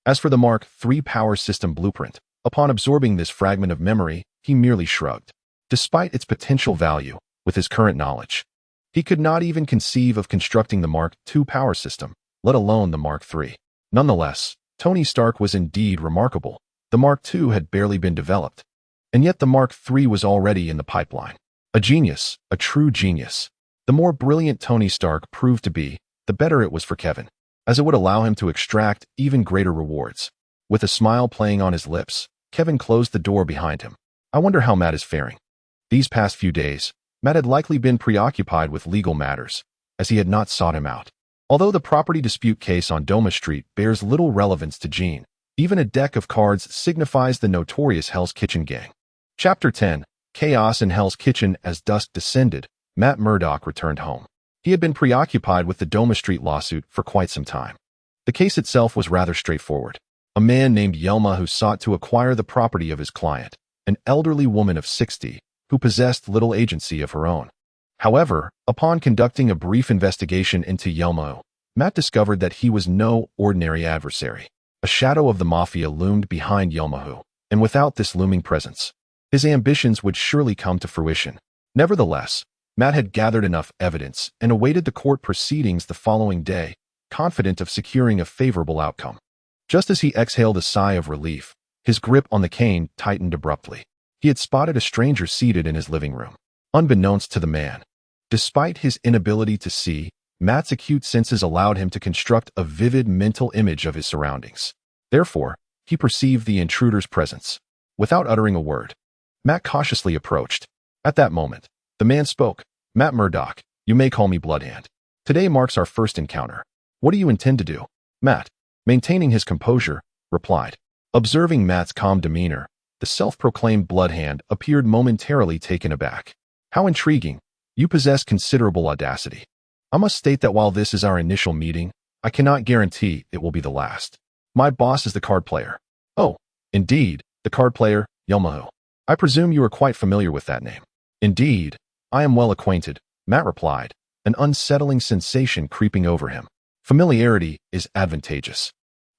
As for the Mark III power system blueprint, upon absorbing this fragment of memory, he merely shrugged. Despite its potential value, with his current knowledge, he could not even conceive of constructing the Mark II power system, let alone the Mark III. Nonetheless, Tony Stark was indeed remarkable. The Mark II had barely been developed, and yet the Mark III was already in the pipeline. A genius, a true genius. The more brilliant Tony Stark proved to be, the better it was for Kevin, as it would allow him to extract even greater rewards. With a smile playing on his lips, Kevin closed the door behind him. I wonder how Matt is faring. These past few days, Matt had likely been preoccupied with legal matters, as he had not sought him out. Although the property dispute case on Doma Street bears little relevance to Gene, even a deck of cards signifies the notorious Hell's Kitchen gang. Chapter 10. Chaos in Hell's Kitchen. As dusk descended, Matt Murdock returned home. He had been preoccupied with the Doma Street lawsuit for quite some time. The case itself was rather straightforward. A man named Yelma who sought to acquire the property of his client, an elderly woman of 60, who possessed little agency of her own. However, upon conducting a brief investigation into Yelma, Matt discovered that he was no ordinary adversary. A shadow of the mafia loomed behind Yelma, and without this looming presence, his ambitions would surely come to fruition. Nevertheless, Matt had gathered enough evidence and awaited the court proceedings the following day, confident of securing a favorable outcome. Just as he exhaled a sigh of relief, his grip on the cane tightened abruptly. He had spotted a stranger seated in his living room. Unbeknownst to the man, despite his inability to see, Matt's acute senses allowed him to construct a vivid mental image of his surroundings. Therefore, he perceived the intruder's presence. Without uttering a word, Matt cautiously approached. At that moment, the man spoke. "Matt Murdock, you may call me Bloodhand. Today marks our first encounter. What do you intend to do?" Matt, maintaining his composure, replied. Observing Matt's calm demeanor, the self-proclaimed Bloodhand appeared momentarily taken aback. "How intriguing. You possess considerable audacity. I must state that while this is our initial meeting, I cannot guarantee it will be the last. My boss is the card player." "Oh, indeed, the card player, Yelma. I presume you are quite familiar with that name." "Indeed, I am well acquainted," Matt replied, an unsettling sensation creeping over him. "Familiarity is advantageous.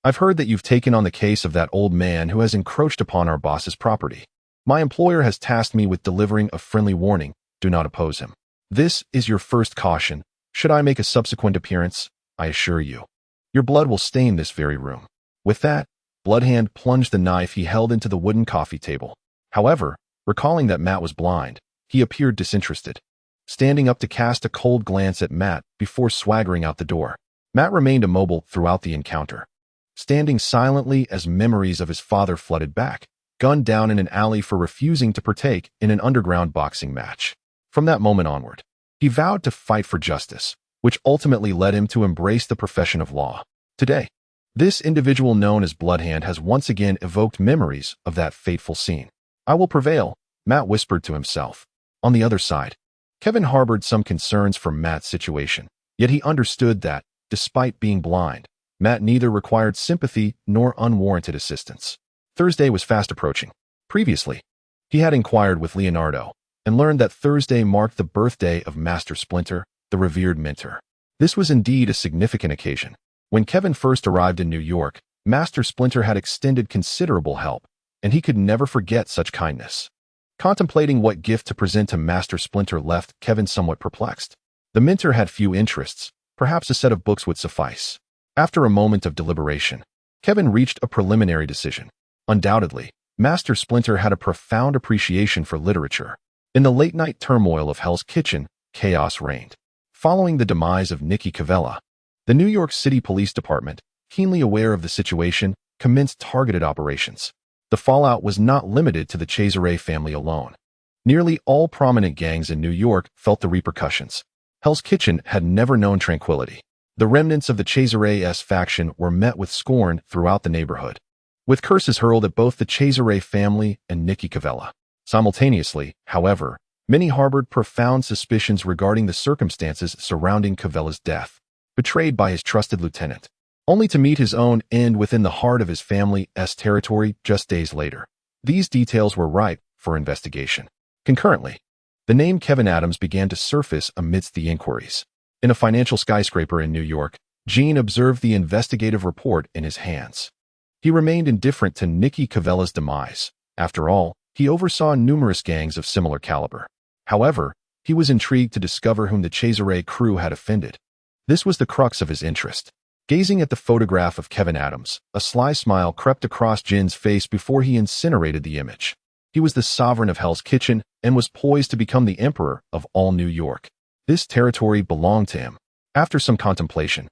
I've heard that you've taken on the case of that old man who has encroached upon our boss's property. My employer has tasked me with delivering a friendly warning. Do not oppose him. This is your first caution. Should I make a subsequent appearance, I assure you, your blood will stain this very room." With that, Bloodhand plunged the knife he held into the wooden coffee table. However, recalling that Matt was blind, he appeared disinterested, standing up to cast a cold glance at Matt before swaggering out the door. Matt remained immobile throughout the encounter, standing silently as memories of his father flooded back, gunned down in an alley for refusing to partake in an underground boxing match. From that moment onward, he vowed to fight for justice, which ultimately led him to embrace the profession of law. Today, this individual known as Bloodhand has once again evoked memories of that fateful scene. "I will prevail," Matt whispered to himself. On the other side, Kevin harbored some concerns for Matt's situation, yet he understood that, despite being blind, Matt neither required sympathy nor unwarranted assistance. Thursday was fast approaching. Previously, he had inquired with Leonardo and learned that Thursday marked the birthday of Master Splinter, the revered mentor. This was indeed a significant occasion. When Kevin first arrived in New York, Master Splinter had extended considerable help, and he could never forget such kindness. Contemplating what gift to present to Master Splinter left Kevin somewhat perplexed. The mentor had few interests. Perhaps a set of books would suffice. After a moment of deliberation, Kevin reached a preliminary decision. Undoubtedly, Master Splinter had a profound appreciation for literature. In the late-night turmoil of Hell's Kitchen, chaos reigned. Following the demise of Nikki Cavella, the New York City Police Department, keenly aware of the situation, commenced targeted operations. The fallout was not limited to the Cesare family alone. Nearly all prominent gangs in New York felt the repercussions. Hell's Kitchen had never known tranquility. The remnants of the Cesare's faction were met with scorn throughout the neighborhood, with curses hurled at both the Cesare family and Nikki Cavella. Simultaneously, however, many harbored profound suspicions regarding the circumstances surrounding Cavella's death, betrayed by his trusted lieutenant, only to meet his own end within the heart of his family's territory just days later. These details were ripe for investigation. Concurrently, the name Kevin Adams began to surface amidst the inquiries. In a financial skyscraper in New York, Gene observed the investigative report in his hands. He remained indifferent to Nikki Cavella's demise. After all, he oversaw numerous gangs of similar caliber. However, he was intrigued to discover whom the Cesare crew had offended. This was the crux of his interest. Gazing at the photograph of Kevin Adams, a sly smile crept across Gene's face before he incinerated the image. He was the sovereign of Hell's Kitchen and was poised to become the emperor of all New York. This territory belonged to him. After some contemplation,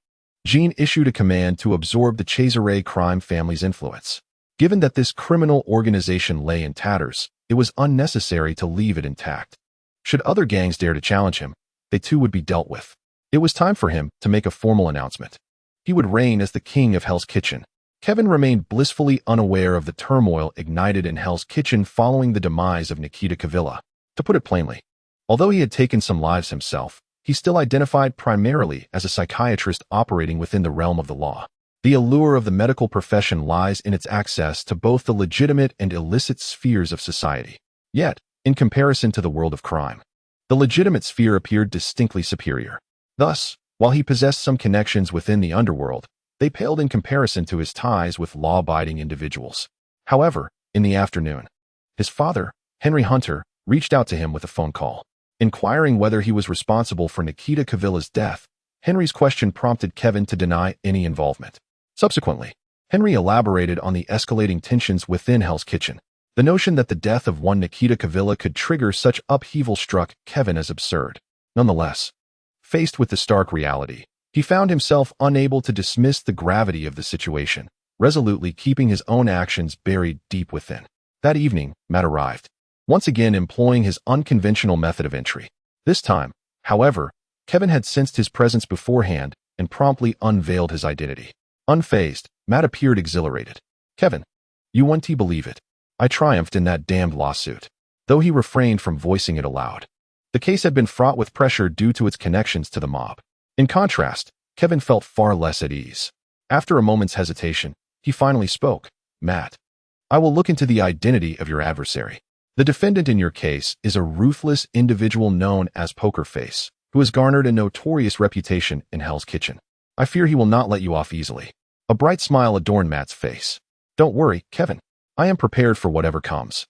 Gene issued a command to absorb the Cesare crime family's influence. Given that this criminal organization lay in tatters, it was unnecessary to leave it intact. Should other gangs dare to challenge him, they too would be dealt with. It was time for him to make a formal announcement. He would reign as the king of Hell's Kitchen. Kevin remained blissfully unaware of the turmoil ignited in Hell's Kitchen following the demise of Nikita Kavila. To put it plainly, although he had taken some lives himself, he still identified primarily as a psychiatrist operating within the realm of the law. The allure of the medical profession lies in its access to both the legitimate and illicit spheres of society. Yet, in comparison to the world of crime, the legitimate sphere appeared distinctly superior. Thus, while he possessed some connections within the underworld, they paled in comparison to his ties with law-abiding individuals. However, in the afternoon, his father, Henry Hunter, reached out to him with a phone call. Inquiring whether he was responsible for Nikita Kavila's death, Henry's question prompted Kevin to deny any involvement. Subsequently, Henry elaborated on the escalating tensions within Hell's Kitchen. The notion that the death of one Nikita Kavila could trigger such upheaval struck Kevin as absurd. Nonetheless, faced with the stark reality, he found himself unable to dismiss the gravity of the situation, resolutely keeping his own actions buried deep within. That evening, Matt arrived, once again employing his unconventional method of entry. This time, however, Kevin had sensed his presence beforehand and promptly unveiled his identity. Unfazed, Matt appeared exhilarated. "Kevin, you won't believe it. I triumphed in that damned lawsuit." Though he refrained from voicing it aloud. The case had been fraught with pressure due to its connections to the mob. In contrast, Kevin felt far less at ease. After a moment's hesitation, he finally spoke. "Matt, I will look into the identity of your adversary. The defendant in your case is a ruthless individual known as Poker Face, who has garnered a notorious reputation in Hell's Kitchen. I fear he will not let you off easily." A bright smile adorned Matt's face. "Don't worry, Kevin. I am prepared for whatever comes.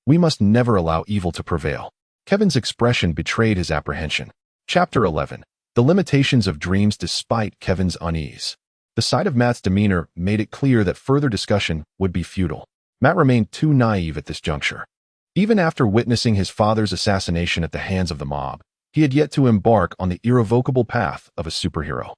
We must never allow evil to prevail." Kevin's expression betrayed his apprehension. Chapter 11. The limitations of dreams. Despite Kevin's unease, the sight of Matt's demeanor made it clear that further discussion would be futile. Matt remained too naive at this juncture. Even after witnessing his father's assassination at the hands of the mob, he had yet to embark on the irrevocable path of a superhero.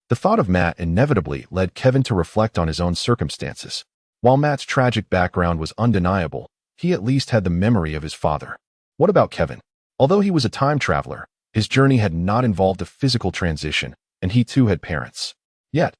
The thought of Matt inevitably led Kevin to reflect on his own circumstances. While Matt's tragic background was undeniable, he at least had the memory of his father. What about Kevin? Although he was a time traveler, his journey had not involved a physical transition, and he too had parents. Yet,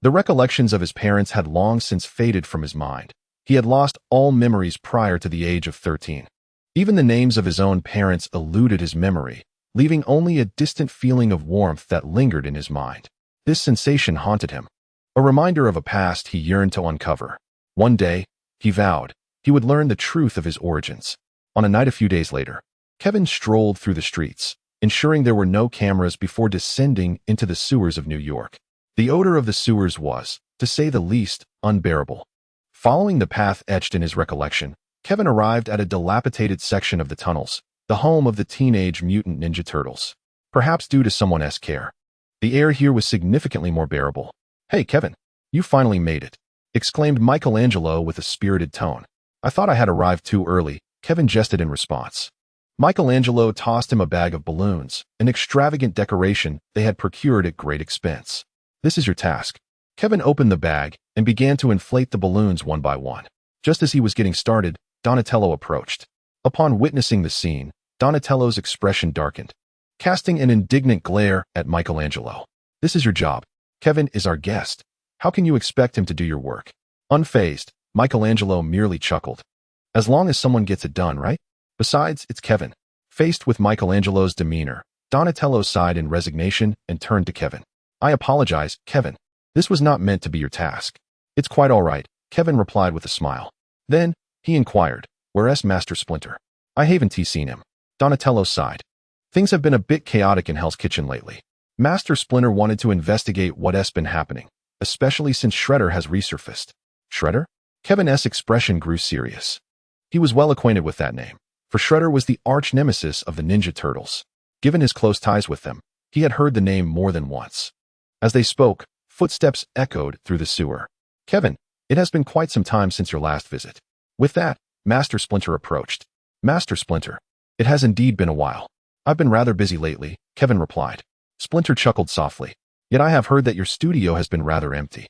the recollections of his parents had long since faded from his mind. He had lost all memories prior to the age of 13. Even the names of his own parents eluded his memory, leaving only a distant feeling of warmth that lingered in his mind. This sensation haunted him, a reminder of a past he yearned to uncover. One day, he vowed, he would learn the truth of his origins. On a night a few days later, Kevin strolled through the streets, ensuring there were no cameras before descending into the sewers of New York. The odor of the sewers was, to say the least, unbearable. Following the path etched in his recollection, Kevin arrived at a dilapidated section of the tunnels, the home of the Teenage Mutant Ninja Turtles. Perhaps due to someone's care, the air here was significantly more bearable. "Hey, Kevin, you finally made it," exclaimed Michelangelo with a spirited tone. "I thought I had arrived too early," Kevin jested in response. Michelangelo tossed him a bag of balloons, an extravagant decoration they had procured at great expense. "This is your task." Kevin opened the bag and began to inflate the balloons one by one. Just as he was getting started, Donatello approached. Upon witnessing the scene, Donatello's expression darkened, casting an indignant glare at Michelangelo. "This is your job. Kevin is our guest. How can you expect him to do your work?" Unfazed, Michelangelo merely chuckled. "As long as someone gets it done, right? Besides, it's Kevin." Faced with Michelangelo's demeanor, Donatello sighed in resignation and turned to Kevin. "I apologize, Kevin. This was not meant to be your task." "It's quite all right," Kevin replied with a smile. Then, he inquired, "Where's Master Splinter?" "I haven't seen him." Donatello sighed. "Things have been a bit chaotic in Hell's Kitchen lately. Master Splinter wanted to investigate what's been happening, especially since Shredder has resurfaced." "Shredder?" Kevin's expression grew serious. He was well acquainted with that name, for Shredder was the arch-nemesis of the Ninja Turtles. Given his close ties with them, he had heard the name more than once. As they spoke, footsteps echoed through the sewer. "Kevin, it has been quite some time since your last visit." With that, Master Splinter approached. "Master Splinter, it has indeed been a while." "I've been rather busy lately," Kevin replied. Splinter chuckled softly. "Yet I have heard that your studio has been rather empty."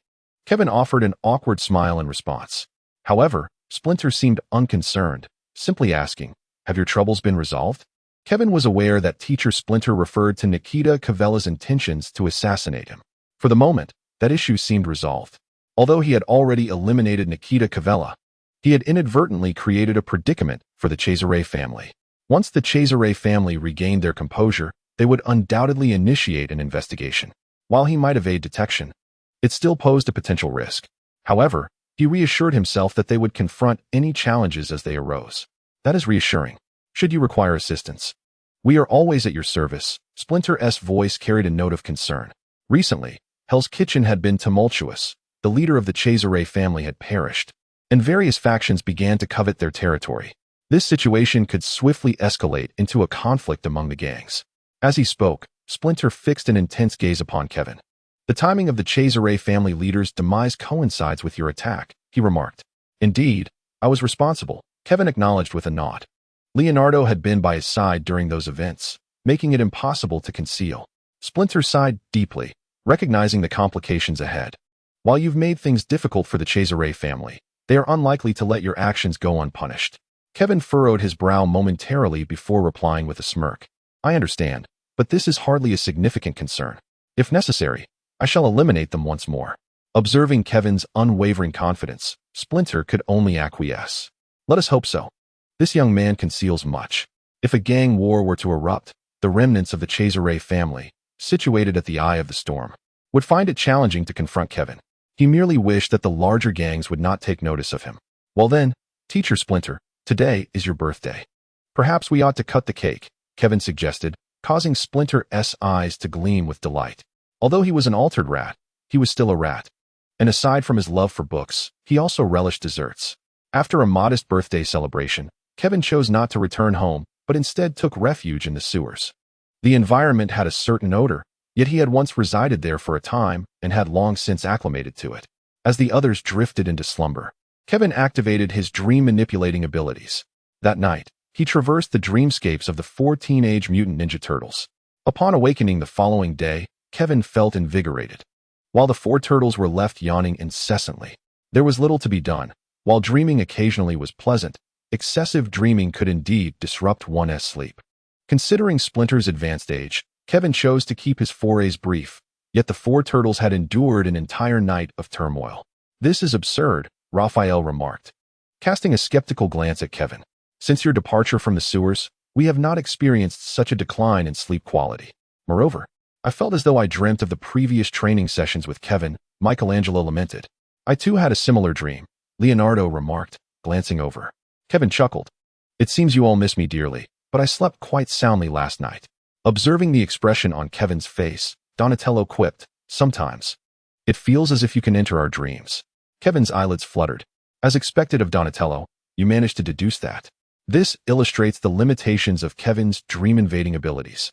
Kevin offered an awkward smile in response. However, Splinter seemed unconcerned, simply asking, "Have your troubles been resolved?" Kevin was aware that Teacher Splinter referred to Nikita Cavella's intentions to assassinate him. For the moment, that issue seemed resolved. Although he had already eliminated Nikita Cavella, he had inadvertently created a predicament for the Cesare family. Once the Cesare family regained their composure, they would undoubtedly initiate an investigation. While he might evade detection, it still posed a potential risk. However, he reassured himself that they would confront any challenges as they arose. That is reassuring. Should you require assistance, we are always at your service. Splinter's voice carried a note of concern. Recently, Hell's Kitchen had been tumultuous. The leader of the Cesare family had perished, and various factions began to covet their territory. This situation could swiftly escalate into a conflict among the gangs. As he spoke, Splinter fixed an intense gaze upon Kevin. The timing of the Cesare family leader's demise coincides with your attack, he remarked. Indeed, I was responsible, Kevin acknowledged with a nod. Leonardo had been by his side during those events, making it impossible to conceal. Splinter sighed deeply, recognizing the complications ahead. While you've made things difficult for the Cesare family, they are unlikely to let your actions go unpunished. Kevin furrowed his brow momentarily before replying with a smirk. I understand, but this is hardly a significant concern. If necessary, I shall eliminate them once more. Observing Kevin's unwavering confidence, Splinter could only acquiesce. Let us hope so. This young man conceals much. If a gang war were to erupt, the remnants of the Cesare family, situated at the eye of the storm, would find it challenging to confront Kevin. He merely wished that the larger gangs would not take notice of him. Well then, Teacher Splinter, today is your birthday. Perhaps we ought to cut the cake, Kevin suggested, causing Splinter's eyes to gleam with delight. Although he was an altered rat, he was still a rat. And aside from his love for books, he also relished desserts. After a modest birthday celebration, Kevin chose not to return home, but instead took refuge in the sewers. The environment had a certain odor, yet he had once resided there for a time and had long since acclimated to it. As the others drifted into slumber, Kevin activated his dream-manipulating abilities. That night, he traversed the dreamscapes of the 4 Teenage Mutant Ninja Turtles. Upon awakening the following day, Kevin felt invigorated. While the 4 turtles were left yawning incessantly, there was little to be done. While dreaming occasionally was pleasant, excessive dreaming could indeed disrupt one's sleep. Considering Splinter's advanced age, Kevin chose to keep his forays brief, yet the 4 turtles had endured an entire night of turmoil. This is absurd, Raphael remarked, casting a skeptical glance at Kevin. Since your departure from the sewers, we have not experienced such a decline in sleep quality. Moreover, I felt as though I dreamt of the previous training sessions with Kevin, Michelangelo lamented. I too had a similar dream, Leonardo remarked, glancing over. Kevin chuckled. It seems you all miss me dearly, but I slept quite soundly last night. Observing the expression on Kevin's face, Donatello quipped, sometimes. It feels as if you can enter our dreams. Kevin's eyelids fluttered. As expected of Donatello, you managed to deduce that. This illustrates the limitations of Kevin's dream-invading abilities.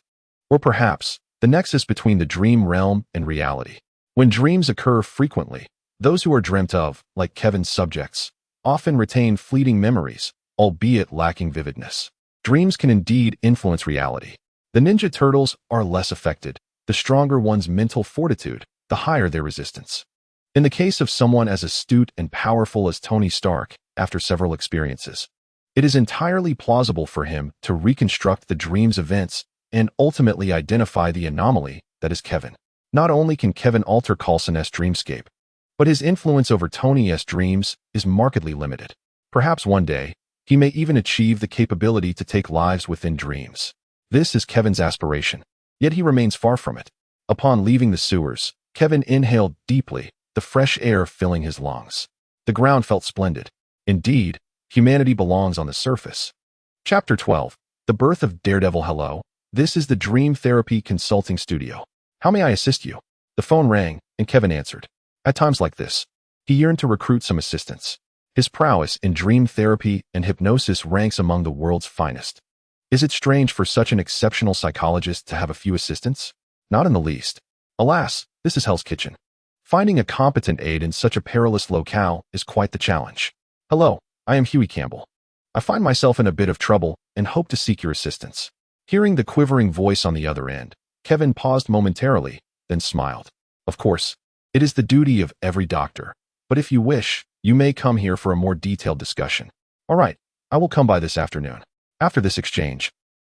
Or perhaps, the nexus between the dream realm and reality. When dreams occur frequently, those who are dreamt of, like Kevin's subjects, often retain fleeting memories, albeit lacking vividness. Dreams can indeed influence reality. The Ninja Turtles are less affected. The stronger one's mental fortitude, the higher their resistance. In the case of someone as astute and powerful as Tony Stark, after several experiences, it is entirely plausible for him to reconstruct the dream's events and ultimately identify the anomaly that is Kevin. Not only can Kevin alter Coulson's dreamscape, but his influence over Tony's dreams is markedly limited. Perhaps one day, he may even achieve the capability to take lives within dreams. This is Kevin's aspiration, yet he remains far from it. Upon leaving the sewers, Kevin inhaled deeply, the fresh air filling his lungs. The ground felt splendid. Indeed, humanity belongs on the surface. Chapter 12. The Birth of Daredevil. Hello, this is the Dream Therapy Consulting Studio. How may I assist you? The phone rang, and Kevin answered. At times like this, he yearned to recruit some assistance. His prowess in dream therapy and hypnosis ranks among the world's finest. Is it strange for such an exceptional psychologist to have a few assistants? Not in the least. Alas, this is Hell's Kitchen. Finding a competent aide in such a perilous locale is quite the challenge. Hello, I am Huey Campbell. I find myself in a bit of trouble and hope to seek your assistance. Hearing the quivering voice on the other end, Kevin paused momentarily, then smiled. Of course, it is the duty of every doctor, but if you wish, you may come here for a more detailed discussion. All right, I will come by this afternoon. After this exchange,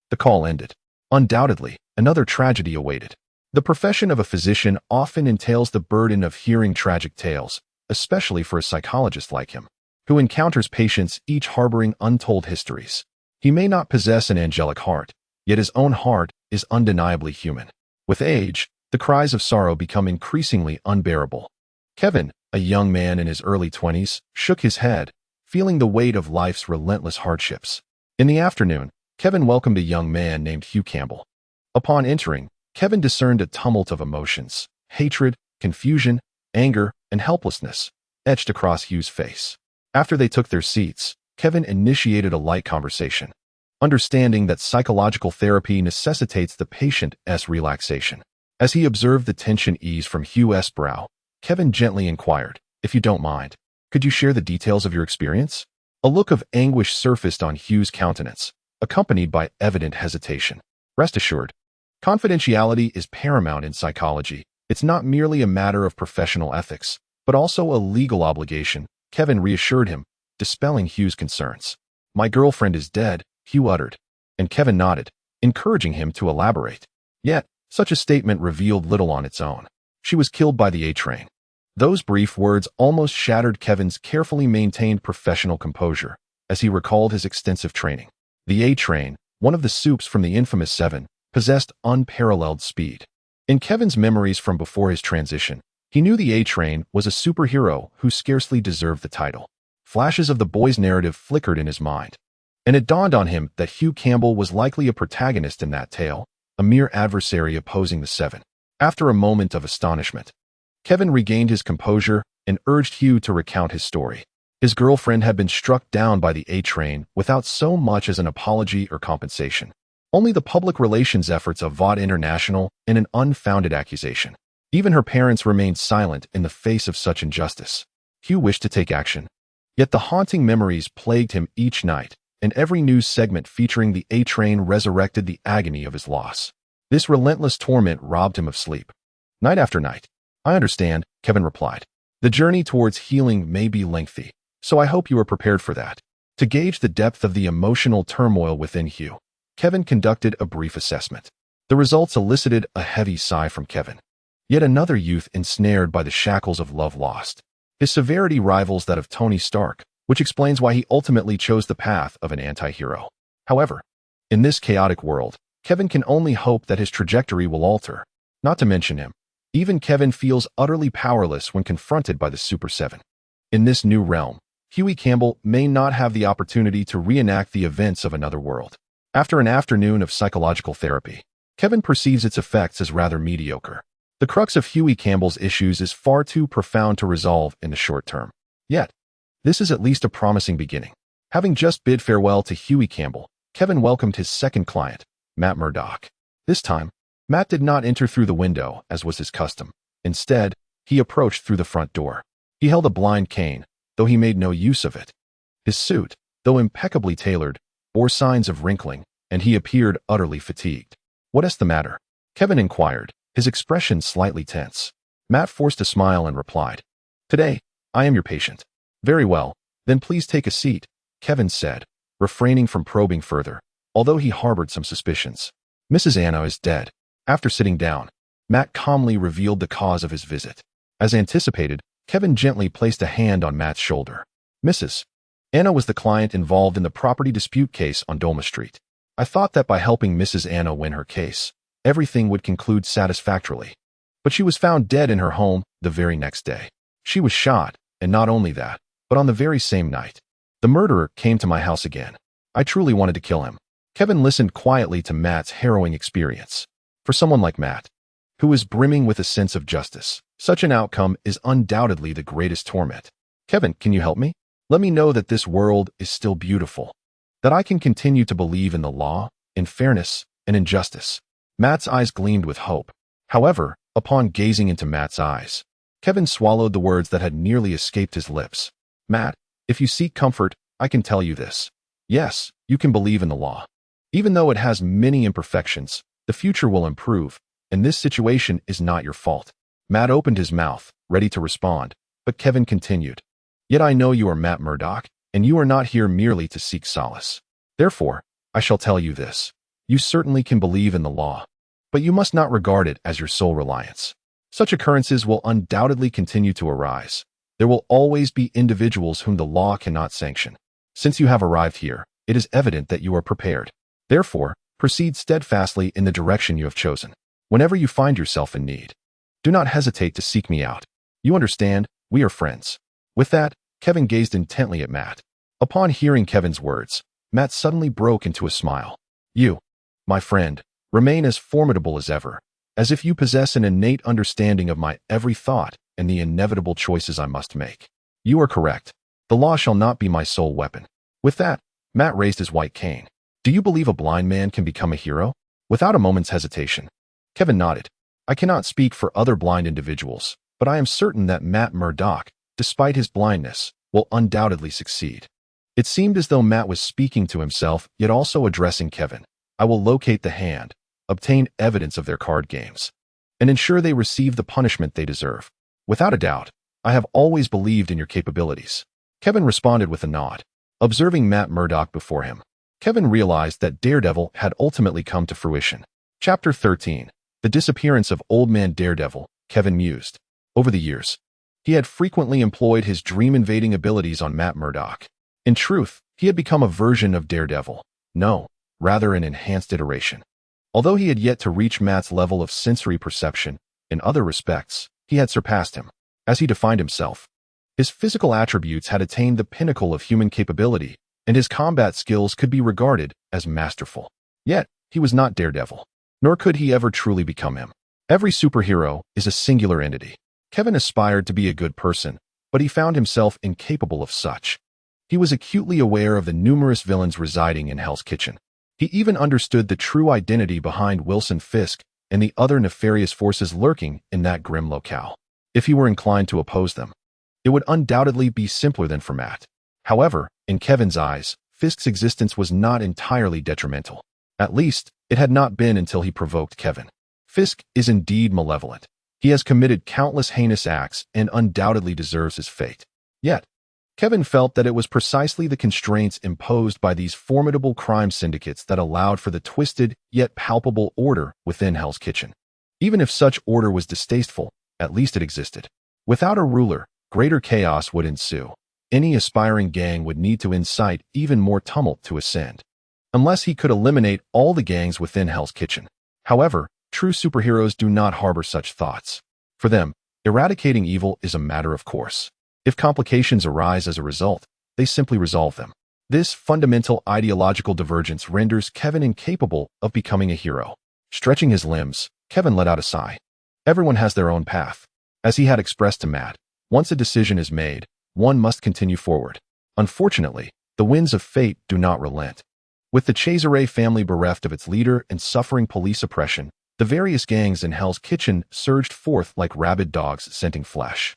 The call ended. Undoubtedly, another tragedy awaited. The profession of a physician often entails the burden of hearing tragic tales, especially for a psychologist like him, who encounters patients each harboring untold histories. He may not possess an angelic heart, yet his own heart is undeniably human. With age, the cries of sorrow become increasingly unbearable. Kevin, a young man in his early 20s, shook his head, feeling the weight of life's relentless hardships. In the afternoon, Kevin welcomed a young man named Hugh Campbell. Upon entering, Kevin discerned a tumult of emotions: hatred, confusion, anger, and helplessness etched across Hugh's face. After they took their seats, Kevin initiated a light conversation, understanding that psychological therapy necessitates the patient's relaxation. As he observed the tension ease from Hugh's brow, Kevin gently inquired, "If you don't mind, could you share the details of your experience?" A look of anguish surfaced on Hugh's countenance, accompanied by evident hesitation. "Rest assured, confidentiality is paramount in psychology. It's not merely a matter of professional ethics, but also a legal obligation," Kevin reassured him, dispelling Hugh's concerns. "My girlfriend is dead," Hugh uttered, and Kevin nodded, encouraging him to elaborate. Yet, such a statement revealed little on its own. She was killed by the A-train. Those brief words almost shattered Kevin's carefully maintained professional composure as he recalled his extensive training. The A-train, one of the soups from the infamous Seven, possessed unparalleled speed. In Kevin's memories from before his transition, he knew the A-train was a superhero who scarcely deserved the title. Flashes of the boy's narrative flickered in his mind, and it dawned on him that Hugh Campbell was likely a protagonist in that tale, a mere adversary opposing the Seven. After a moment of astonishment, Kevin regained his composure and urged Hugh to recount his story. His girlfriend had been struck down by the A-train without so much as an apology or compensation. Only the public relations efforts of Vought International and an unfounded accusation. Even her parents remained silent in the face of such injustice. Hugh wished to take action, yet the haunting memories plagued him each night, and every news segment featuring the A-train resurrected the agony of his loss. This relentless torment robbed him of sleep. Night after night. "I understand," Kevin replied. "The journey towards healing may be lengthy, so I hope you are prepared for that." To gauge the depth of the emotional turmoil within Hugh, Kevin conducted a brief assessment. The results elicited a heavy sigh from Kevin. Yet another youth ensnared by the shackles of love lost. His severity rivals that of Tony Stark, which explains why he ultimately chose the path of an anti-hero. However, in this chaotic world, Kevin can only hope that his trajectory will alter. Not to mention him, even Kevin feels utterly powerless when confronted by the Super Seven. In this new realm, Hughie Campbell may not have the opportunity to reenact the events of another world. After an afternoon of psychological therapy, Kevin perceives its effects as rather mediocre. The crux of Hughie Campbell's issues is far too profound to resolve in the short term. Yet, this is at least a promising beginning. Having just bid farewell to Hughie Campbell, Kevin welcomed his second client, Matt Murdoch. This time, Matt did not enter through the window, as was his custom. Instead, he approached through the front door. He held a blind cane, though he made no use of it. His suit, though impeccably tailored, bore signs of wrinkling, and he appeared utterly fatigued. "What is the matter?" Kevin inquired, his expression slightly tense. Matt forced a smile and replied, "Today, I am your patient." "Very well, then please take a seat," Kevin said, refraining from probing further, although he harbored some suspicions. "Mrs. Anna is dead." After sitting down, Matt calmly revealed the cause of his visit. As anticipated, Kevin gently placed a hand on Matt's shoulder. "Mrs. Anna was the client involved in the property dispute case on Dolma Street. I thought that by helping Mrs. Anna win her case, everything would conclude satisfactorily. But she was found dead in her home the very next day. She was shot, and not only that, but on the very same night. The murderer came to my house again. I truly wanted to kill him." Kevin listened quietly to Matt's harrowing experience. For someone like Matt, who is brimming with a sense of justice, such an outcome is undoubtedly the greatest torment. "Kevin, can you help me? Let me know that this world is still beautiful, that I can continue to believe in the law, in fairness, and in justice." Matt's eyes gleamed with hope. However, upon gazing into Matt's eyes, Kevin swallowed the words that had nearly escaped his lips. "Matt, if you seek comfort, I can tell you this. Yes, you can believe in the law. Even though it has many imperfections, the future will improve, and this situation is not your fault." Matt opened his mouth, ready to respond, but Kevin continued, "Yet I know you are Matt Murdoch, and you are not here merely to seek solace. Therefore, I shall tell you this. You certainly can believe in the law, but you must not regard it as your sole reliance. Such occurrences will undoubtedly continue to arise. There will always be individuals whom the law cannot sanction. Since you have arrived here, it is evident that you are prepared. Therefore, proceed steadfastly in the direction you have chosen. Whenever you find yourself in need, do not hesitate to seek me out. You understand, we are friends. With that, Kevin gazed intently at Matt. Upon hearing Kevin's words, Matt suddenly broke into a smile. You, my friend, remain as formidable as ever, as if you possess an innate understanding of my every thought and the inevitable choices I must make. You are correct. The law shall not be my sole weapon. With that, Matt raised his white cane. Do you believe a blind man can become a hero? Without a moment's hesitation, Kevin nodded. I cannot speak for other blind individuals, but I am certain that Matt Murdock, despite his blindness, will undoubtedly succeed. It seemed as though Matt was speaking to himself, yet also addressing Kevin. I will locate the hand, obtain evidence of their card games, and ensure they receive the punishment they deserve. Without a doubt, I have always believed in your capabilities. Kevin responded with a nod. Observing Matt Murdock before him, Kevin realized that Daredevil had ultimately come to fruition. Chapter 13. The disappearance of Old Man Daredevil, Kevin mused. Over the years, he had frequently employed his dream-invading abilities on Matt Murdock. In truth, he had become a version of Daredevil. No, rather an enhanced iteration. Although he had yet to reach Matt's level of sensory perception, in other respects, he had surpassed him. As he defined himself, his physical attributes had attained the pinnacle of human capability, and his combat skills could be regarded as masterful. Yet, he was not Daredevil, nor could he ever truly become him. Every superhero is a singular entity. Kevin aspired to be a good person, but he found himself incapable of such. He was acutely aware of the numerous villains residing in Hell's Kitchen. He even understood the true identity behind Wilson Fisk and the other nefarious forces lurking in that grim locale. If he were inclined to oppose them, it would undoubtedly be simpler than for Matt. However, in Kevin's eyes, Fisk's existence was not entirely detrimental. At least, it had not been until he provoked Kevin. Fisk is indeed malevolent. He has committed countless heinous acts and undoubtedly deserves his fate. Yet, Kevin felt that it was precisely the constraints imposed by these formidable crime syndicates that allowed for the twisted yet palpable order within Hell's Kitchen. Even if such order was distasteful, at least it existed. Without a ruler, greater chaos would ensue. Any aspiring gang would need to incite even more tumult to ascend, unless he could eliminate all the gangs within Hell's Kitchen. However, true superheroes do not harbor such thoughts. For them, eradicating evil is a matter of course. If complications arise as a result, they simply resolve them. This fundamental ideological divergence renders Kevin incapable of becoming a hero. Stretching his limbs, Kevin let out a sigh. Everyone has their own path. As he had expressed to Matt, once a decision is made, one must continue forward. Unfortunately, the winds of fate do not relent. With the Cesare family bereft of its leader and suffering police oppression, the various gangs in Hell's Kitchen surged forth like rabid dogs scenting flesh.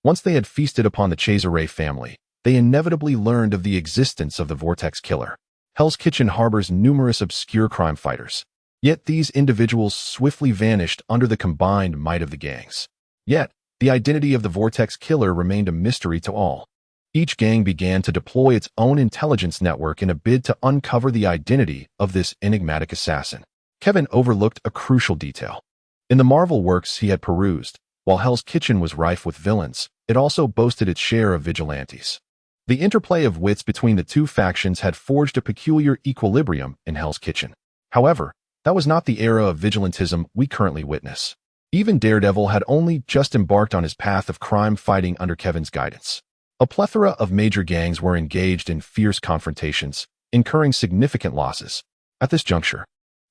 Once they had feasted upon the Cesare family, they inevitably learned of the existence of the Vortex Killer. Hell's Kitchen harbors numerous obscure crime fighters. Yet these individuals swiftly vanished under the combined might of the gangs. Yet, the identity of the Vortex Killer remained a mystery to all. Each gang began to deploy its own intelligence network in a bid to uncover the identity of this enigmatic assassin. Kevin overlooked a crucial detail. In the Marvel works he had perused, while Hell's Kitchen was rife with villains, it also boasted its share of vigilantes. The interplay of wits between the two factions had forged a peculiar equilibrium in Hell's Kitchen. However, that was not the era of vigilantism we currently witness. Even Daredevil had only just embarked on his path of crime fighting under Kevin's guidance. A plethora of major gangs were engaged in fierce confrontations, incurring significant losses. At this juncture,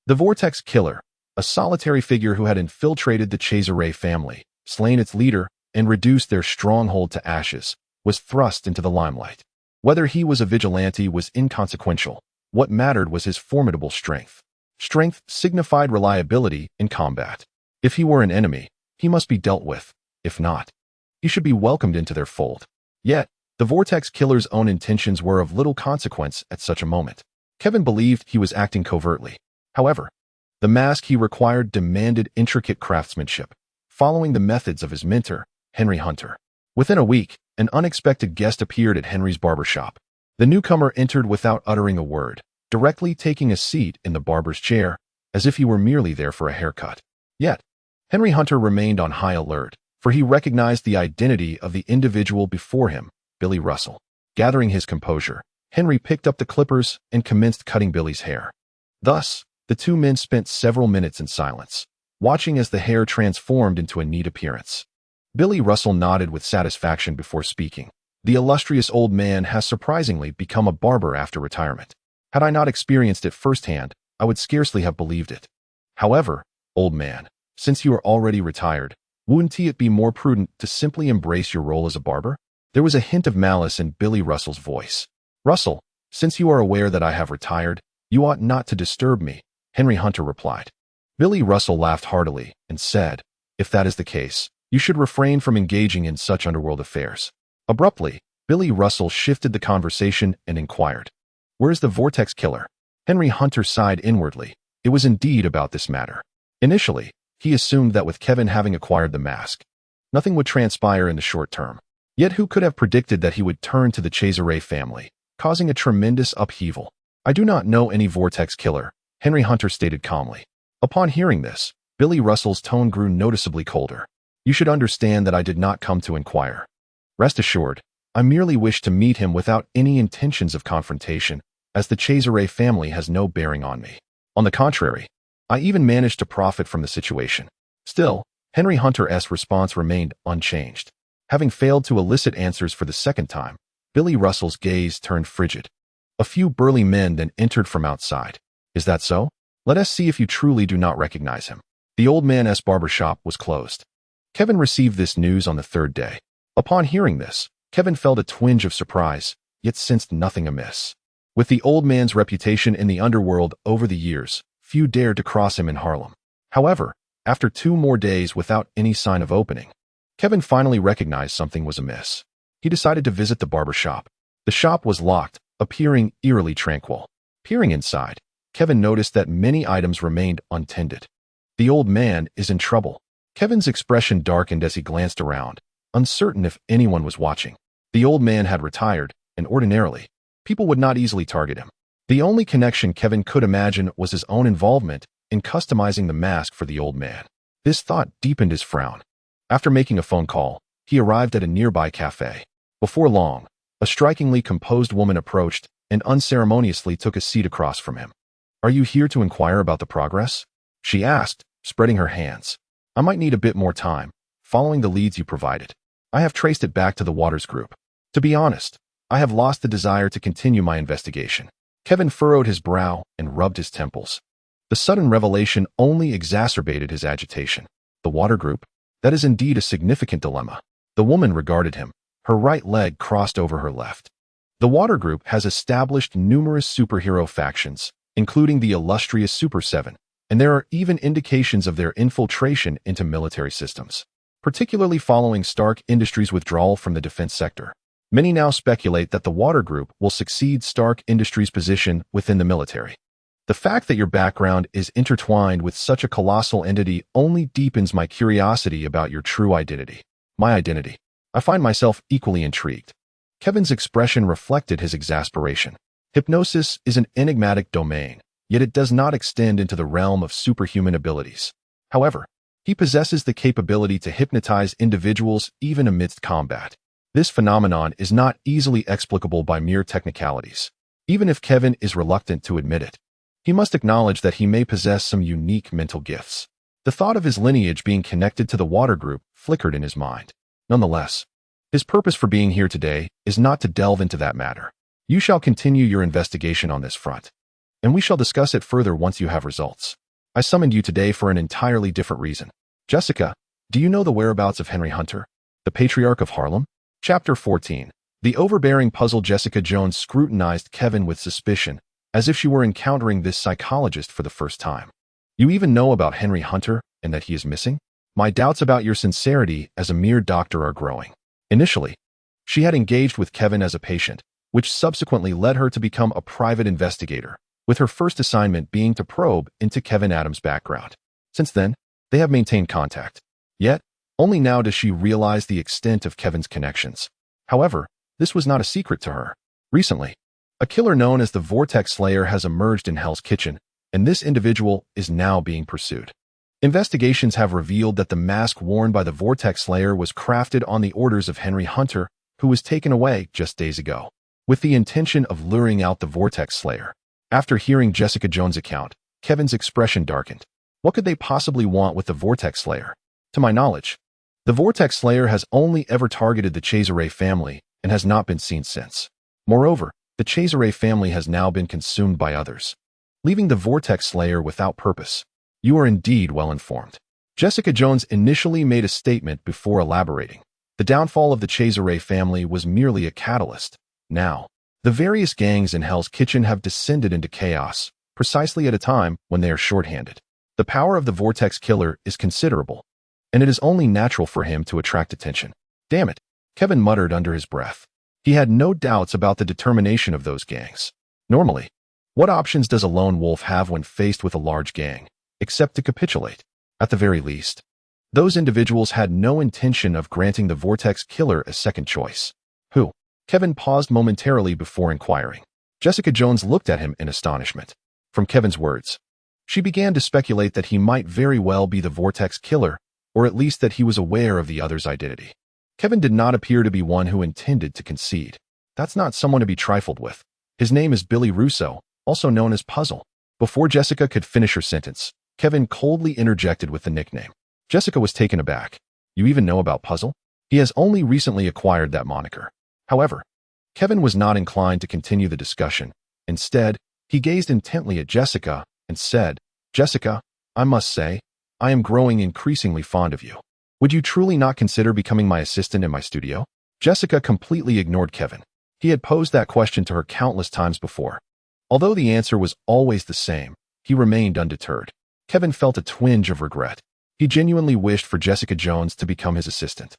the Vortex Killer, a solitary figure who had infiltrated the Cesare family, slain its leader, and reduced their stronghold to ashes, was thrust into the limelight. Whether he was a vigilante was inconsequential. What mattered was his formidable strength. Strength signified reliability in combat. If he were an enemy, he must be dealt with. If not, he should be welcomed into their fold. Yet, the Vortex Killer's own intentions were of little consequence at such a moment. Kevin believed he was acting covertly. However, the mask he required demanded intricate craftsmanship, following the methods of his mentor, Henry Hunter. Within a week, an unexpected guest appeared at Henry's barbershop. The newcomer entered without uttering a word, directly taking a seat in the barber's chair, as if he were merely there for a haircut. Yet, Henry Hunter remained on high alert, for he recognized the identity of the individual before him, Billy Russell. Gathering his composure, Henry picked up the clippers and commenced cutting Billy's hair. Thus, the two men spent several minutes in silence, watching as the hair transformed into a neat appearance. Billy Russell nodded with satisfaction before speaking. The illustrious old man has surprisingly become a barber after retirement. Had I not experienced it firsthand, I would scarcely have believed it. However, old man, since you are already retired, wouldn't it be more prudent to simply embrace your role as a barber? There was a hint of malice in Billy Russell's voice. Russell, since you are aware that I have retired, you ought not to disturb me, Henry Hunter replied. Billy Russell laughed heartily and said, if that is the case, you should refrain from engaging in such underworld affairs. Abruptly, Billy Russell shifted the conversation and inquired, where's the Vortex Killer? Henry Hunter sighed inwardly. It was indeed about this matter. Initially, he assumed that with Kevin having acquired the mask, nothing would transpire in the short term. Yet who could have predicted that he would turn to the Cesare family, causing a tremendous upheaval? I do not know any Vortex Killer, Henry Hunter stated calmly. Upon hearing this, Billy Russell's tone grew noticeably colder. You should understand that I did not come to inquire. Rest assured, I merely wish to meet him without any intentions of confrontation, as the Cesare family has no bearing on me. On the contrary, I even managed to profit from the situation. Still, Henry Hunter's response remained unchanged. Having failed to elicit answers for the second time, Billy Russell's gaze turned frigid. A few burly men then entered from outside. Is that so? Let us see if you truly do not recognize him. The old man's barber shop was closed. Kevin received this news on the third day. Upon hearing this, Kevin felt a twinge of surprise, yet sensed nothing amiss. With the old man's reputation in the underworld over the years, few dared to cross him in Harlem. However, after 2 more days without any sign of opening, Kevin finally recognized something was amiss. He decided to visit the barber shop. The shop was locked, appearing eerily tranquil. Peering inside, Kevin noticed that many items remained untended. The old man is in trouble. Kevin's expression darkened as he glanced around, uncertain if anyone was watching. The old man had retired, and ordinarily, people would not easily target him. The only connection Kevin could imagine was his own involvement in customizing the mask for the old man. This thought deepened his frown. After making a phone call, he arrived at a nearby cafe. Before long, a strikingly composed woman approached and unceremoniously took a seat across from him. Are you here to inquire about the progress? She asked, spreading her hands. I might need a bit more time, following the leads you provided. I have traced it back to the Waters Group. To be honest, I have lost the desire to continue my investigation. Kevin furrowed his brow and rubbed his temples. The sudden revelation only exacerbated his agitation. The Water Group? That is indeed a significant dilemma. The woman regarded him, her right leg crossed over her left. The Water Group has established numerous superhero factions, including the illustrious Super 7, and there are even indications of their infiltration into military systems, particularly following Stark Industries' withdrawal from the defense sector. Many now speculate that the Water Group will succeed Stark Industries' position within the military. The fact that your background is intertwined with such a colossal entity only deepens my curiosity about your true identity. My identity. I find myself equally intrigued. Kevin's expression reflected his exasperation. Hypnosis is an enigmatic domain, yet it does not extend into the realm of superhuman abilities. However, he possesses the capability to hypnotize individuals even amidst combat. This phenomenon is not easily explicable by mere technicalities. Even if Kevin is reluctant to admit it, he must acknowledge that he may possess some unique mental gifts. The thought of his lineage being connected to the Water Group flickered in his mind. Nonetheless, his purpose for being here today is not to delve into that matter. You shall continue your investigation on this front, and we shall discuss it further once you have results. I summoned you today for an entirely different reason. Jessica, do you know the whereabouts of Henry Hunter, the Patriarch of Harlem? Chapter 14. The overbearing puzzled Jessica Jones scrutinized Kevin with suspicion, as if she were encountering this psychologist for the first time. You even know about Henry Hunter and that he is missing? My doubts about your sincerity as a mere doctor are growing. Initially, she had engaged with Kevin as a patient, which subsequently led her to become a private investigator, with her first assignment being to probe into Kevin Adams' background. Since then, they have maintained contact. Yet, only now does she realize the extent of Kevin's connections. However, this was not a secret to her. Recently, A killer known as the Vortex Slayer has emerged in Hell's Kitchen, and this individual is now being pursued. Investigations have revealed that the mask worn by the Vortex Slayer was crafted on the orders of Henry Hunter, who was taken away just days ago, with the intention of luring out the Vortex Slayer. After hearing Jessica Jones' account, Kevin's expression darkened. What could they possibly want with the Vortex Slayer? To my knowledge, the Vortex Slayer has only ever targeted the Cesare family and has not been seen since. Moreover, the Cesare family has now been consumed by others, leaving the Vortex Slayer without purpose. You are indeed well informed. Jessica Jones initially made a statement before elaborating. The downfall of the Cesare family was merely a catalyst. Now, the various gangs in Hell's Kitchen have descended into chaos, precisely at a time when they are shorthanded. The power of the Vortex Killer is considerable, and it is only natural for him to attract attention. Damn it, Kevin muttered under his breath. He had no doubts about the determination of those gangs. Normally, what options does a lone wolf have when faced with a large gang, except to capitulate? At the very least, those individuals had no intention of granting the Vortex Killer a second choice. Who? Kevin paused momentarily before inquiring. Jessica Jones looked at him in astonishment. From Kevin's words, she began to speculate that he might very well be the Vortex Killer, or at least that he was aware of the other's identity. Kevin did not appear to be one who intended to concede. That's not someone to be trifled with. His name is Billy Russo, also known as Puzzle. Before Jessica could finish her sentence, Kevin coldly interjected with the nickname. Jessica was taken aback. You even know about Puzzle? He has only recently acquired that moniker. However, Kevin was not inclined to continue the discussion. Instead, he gazed intently at Jessica and said, Jessica, I must say, I am growing increasingly fond of you. Would you truly not consider becoming my assistant in my studio? Jessica completely ignored Kevin. He had posed that question to her countless times before. Although the answer was always the same, he remained undeterred. Kevin felt a twinge of regret. He genuinely wished for Jessica Jones to become his assistant.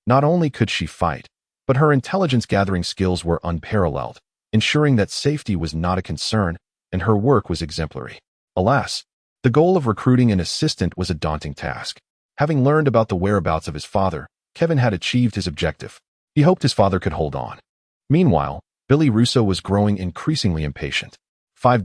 Not only could she fight, but her intelligence-gathering skills were unparalleled, ensuring that safety was not a concern, and her work was exemplary. Alas, the goal of recruiting an assistant was a daunting task. Having learned about the whereabouts of his father, Kevin had achieved his objective. He hoped his father could hold on. Meanwhile, Billy Russo was growing increasingly impatient. 5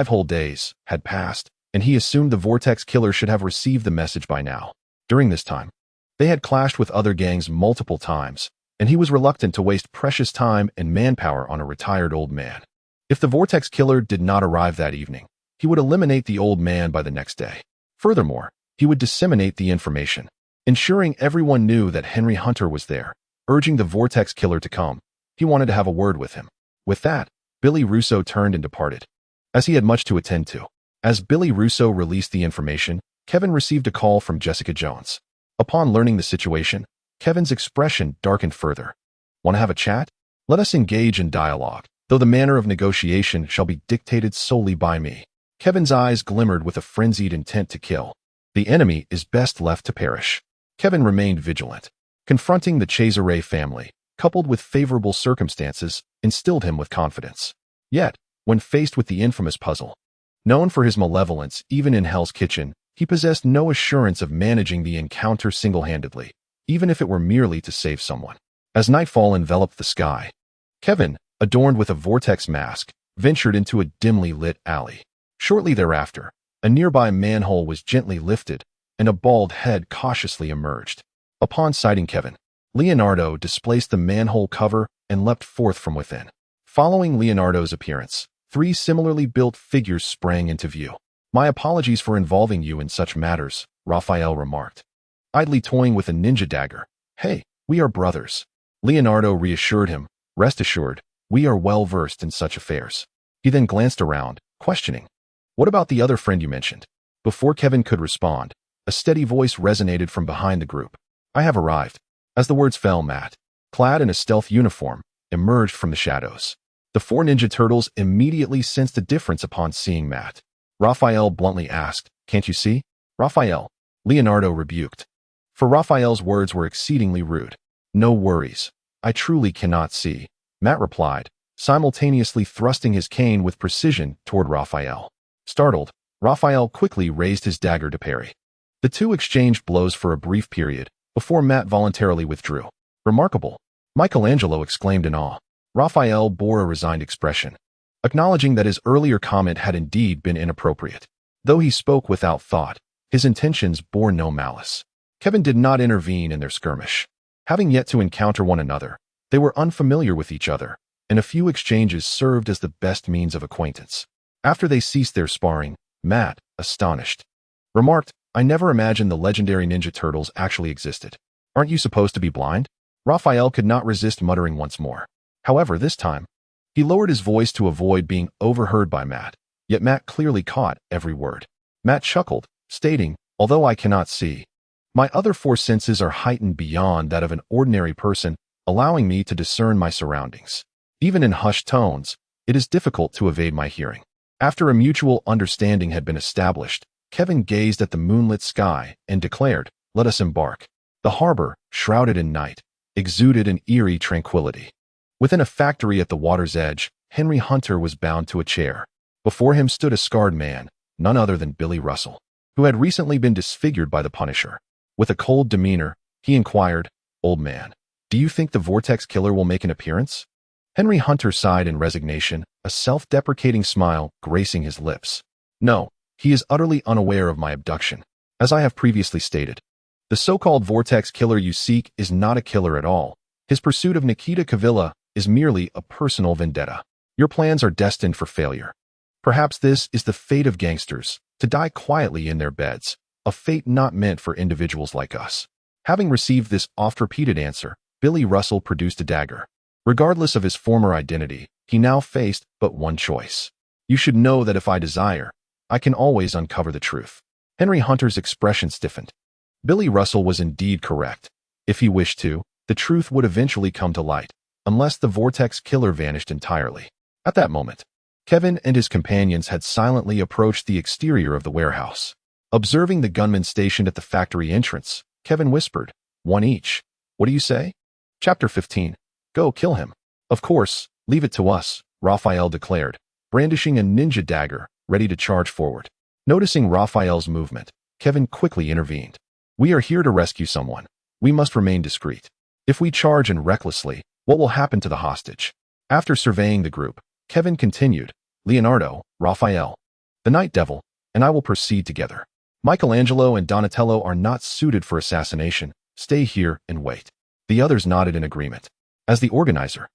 whole days, had passed, and he assumed the Vortex Killer should have received the message by now. During this time, they had clashed with other gangs multiple times, and he was reluctant to waste precious time and manpower on a retired old man. If the Vortex Killer did not arrive that evening, he would eliminate the old man by the next day. Furthermore, he would disseminate the information, ensuring everyone knew that Henry Hunter was there, urging the Vortex Killer to come. He wanted to have a word with him. With that, Billy Russo turned and departed, as he had much to attend to. As Billy Russo released the information, Kevin received a call from Jessica Jones. Upon learning the situation, Kevin's expression darkened further. Want to have a chat? Let us engage in dialogue, though the manner of negotiation shall be dictated solely by me. Kevin's eyes glimmered with a frenzied intent to kill. The enemy is best left to perish. Kevin remained vigilant. Confronting the Cesare family, coupled with favorable circumstances, instilled him with confidence. Yet, when faced with the infamous Puzzle, known for his malevolence even in Hell's Kitchen, he possessed no assurance of managing the encounter single-handedly, even if it were merely to save someone. As nightfall enveloped the sky, Kevin, adorned with a vortex mask, ventured into a dimly lit alley. Shortly thereafter, a nearby manhole was gently lifted, and a bald head cautiously emerged. Upon sighting Kevin, Leonardo displaced the manhole cover and leapt forth from within. Following Leonardo's appearance, 3 similarly built figures sprang into view. My apologies for involving you in such matters, Raphael remarked, idly toying with a ninja dagger. Hey, we are brothers. Leonardo reassured him. Rest assured, we are well versed in such affairs. He then glanced around, questioning. What about the other friend you mentioned? Before Kevin could respond, a steady voice resonated from behind the group. I have arrived. As the words fell, Matt, clad in a stealth uniform, emerged from the shadows. The 4 Ninja Turtles immediately sensed a difference upon seeing Matt. Raphael bluntly asked, Can't you see? Raphael, Leonardo rebuked. For Raphael's words were exceedingly rude. No worries. I truly cannot see, Matt replied, simultaneously thrusting his cane with precision toward Raphael. Startled, Raphael quickly raised his dagger to parry. The two exchanged blows for a brief period, before Matt voluntarily withdrew. Remarkable, Michelangelo exclaimed in awe. Raphael bore a resigned expression, acknowledging that his earlier comment had indeed been inappropriate. Though he spoke without thought, his intentions bore no malice. Kevin did not intervene in their skirmish. Having yet to encounter one another, they were unfamiliar with each other, and a few exchanges served as the best means of acquaintance. After they ceased their sparring, Matt, astonished, remarked, "I never imagined the legendary Ninja Turtles actually existed. Aren't you supposed to be blind?" Raphael could not resist muttering once more. However, this time, he lowered his voice to avoid being overheard by Matt, yet Matt clearly caught every word. Matt chuckled, stating, "Although I cannot see, my other four senses are heightened beyond that of an ordinary person, allowing me to discern my surroundings. Even in hushed tones, it is difficult to evade my hearing." After a mutual understanding had been established, Kevin gazed at the moonlit sky and declared, "Let us embark." The harbor, shrouded in night, exuded an eerie tranquility. Within a factory at the water's edge, Henry Hunter was bound to a chair. Before him stood a scarred man, none other than Billy Russell, who had recently been disfigured by the Punisher. With a cold demeanor, he inquired, "Old man, do you think the Vortex Killer will make an appearance?" Henry Hunter sighed in resignation, a self-deprecating smile gracing his lips. "No, he is utterly unaware of my abduction. As I have previously stated, the so-called Vortex Killer you seek is not a killer at all. His pursuit of Nikita Kavilla is merely a personal vendetta. Your plans are destined for failure. Perhaps this is the fate of gangsters, to die quietly in their beds, a fate not meant for individuals like us." Having received this oft-repeated answer, Billy Russell produced a dagger. Regardless of his former identity, he now faced but one choice. "You should know that if I desire, I can always uncover the truth." Henry Hunter's expression stiffened. Billy Russell was indeed correct. If he wished to, the truth would eventually come to light, unless the Vortex Killer vanished entirely. At that moment, Kevin and his companions had silently approached the exterior of the warehouse. Observing the gunmen stationed at the factory entrance, Kevin whispered, "One each. What do you say?" Chapter 15. Go kill him. "Of course, leave it to us," Raphael declared, brandishing a ninja dagger, ready to charge forward. Noticing Raphael's movement, Kevin quickly intervened. "We are here to rescue someone. We must remain discreet. If we charge in recklessly, what will happen to the hostage?" After surveying the group, Kevin continued, "Leonardo, Raphael, the Night Devil, and I will proceed together. Michelangelo and Donatello are not suited for assassination. Stay here and wait." The others nodded in agreement. As the organizer,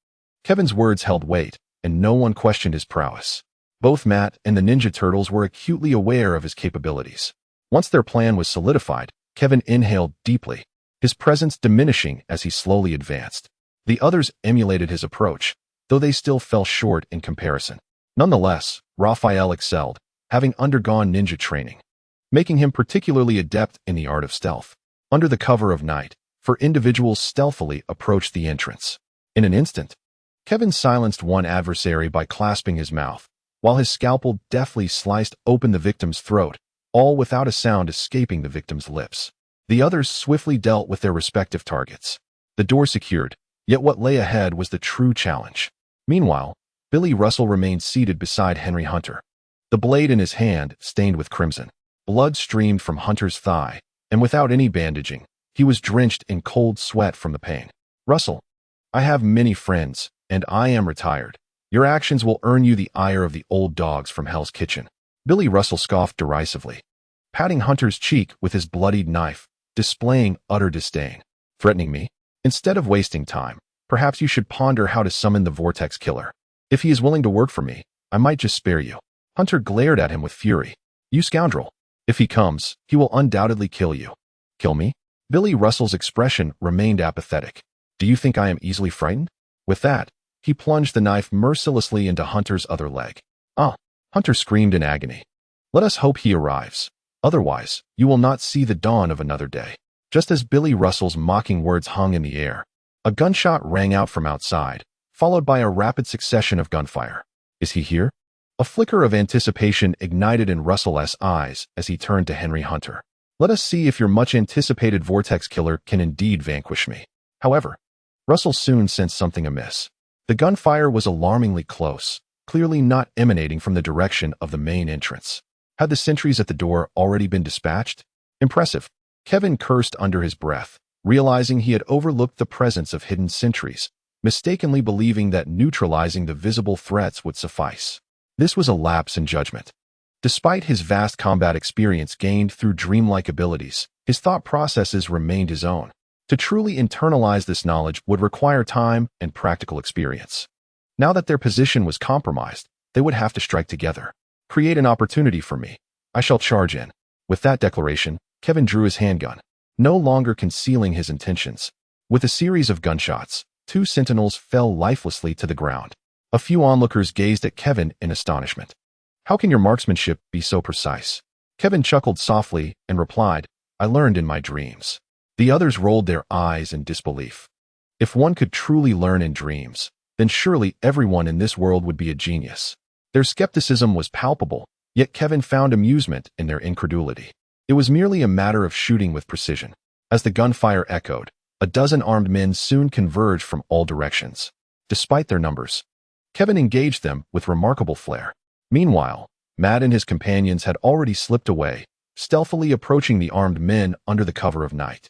Kevin's words held weight, and no one questioned his prowess. Both Matt and the Ninja Turtles were acutely aware of his capabilities. Once their plan was solidified, Kevin inhaled deeply, his presence diminishing as he slowly advanced. The others emulated his approach, though they still fell short in comparison. Nonetheless, Raphael excelled, having undergone ninja training, making him particularly adept in the art of stealth. Under the cover of night, individuals stealthily approached the entrance. In an instant, Kevin silenced one adversary by clasping his mouth, while his scalpel deftly sliced open the victim's throat, all without a sound escaping the victim's lips. The others swiftly dealt with their respective targets. The door secured, yet what lay ahead was the true challenge. Meanwhile, Billy Russell remained seated beside Henry Hunter, the blade in his hand stained with crimson. Blood streamed from Hunter's thigh, and without any bandaging, he was drenched in cold sweat from the pain. "Russell, I have many friends, and I am retired. Your actions will earn you the ire of the old dogs from Hell's Kitchen." Billy Russell scoffed derisively, patting Hunter's cheek with his bloodied knife, displaying utter disdain. "Threatening me? Instead of wasting time, perhaps you should ponder how to summon the Vortex Killer. If he is willing to work for me, I might just spare you." Hunter glared at him with fury. "You scoundrel! If he comes, he will undoubtedly kill you." "Kill me?" Billy Russell's expression remained apathetic. "Do you think I am easily frightened?" With that, he plunged the knife mercilessly into Hunter's other leg. "Ah!" Hunter screamed in agony. "Let us hope he arrives. Otherwise, you will not see the dawn of another day." Just as Billy Russell's mocking words hung in the air, a gunshot rang out from outside, followed by a rapid succession of gunfire. "Is he here?" A flicker of anticipation ignited in Russell's eyes as he turned to Henry Hunter. "Let us see if your much-anticipated Vortex Killer can indeed vanquish me." However, Russell soon sensed something amiss. The gunfire was alarmingly close, clearly not emanating from the direction of the main entrance. Had the sentries at the door already been dispatched? Impressive. Kevin cursed under his breath, realizing he had overlooked the presence of hidden sentries, mistakenly believing that neutralizing the visible threats would suffice. This was a lapse in judgment. Despite his vast combat experience gained through dreamlike abilities, his thought processes remained his own. To truly internalize this knowledge would require time and practical experience. Now that their position was compromised, they would have to strike together. Create an opportunity for me. I shall charge in. With that declaration, Kevin drew his handgun, no longer concealing his intentions. With a series of gunshots, 2 sentinels fell lifelessly to the ground. A few onlookers gazed at Kevin in astonishment. How can your marksmanship be so precise? Kevin chuckled softly and replied, I learned in my dreams. The others rolled their eyes in disbelief. If one could truly learn in dreams, then surely everyone in this world would be a genius. Their skepticism was palpable, yet Kevin found amusement in their incredulity. It was merely a matter of shooting with precision. As the gunfire echoed, a dozen armed men soon converged from all directions. Despite their numbers, Kevin engaged them with remarkable flair. Meanwhile, Matt and his companions had already slipped away, stealthily approaching the armed men under the cover of night.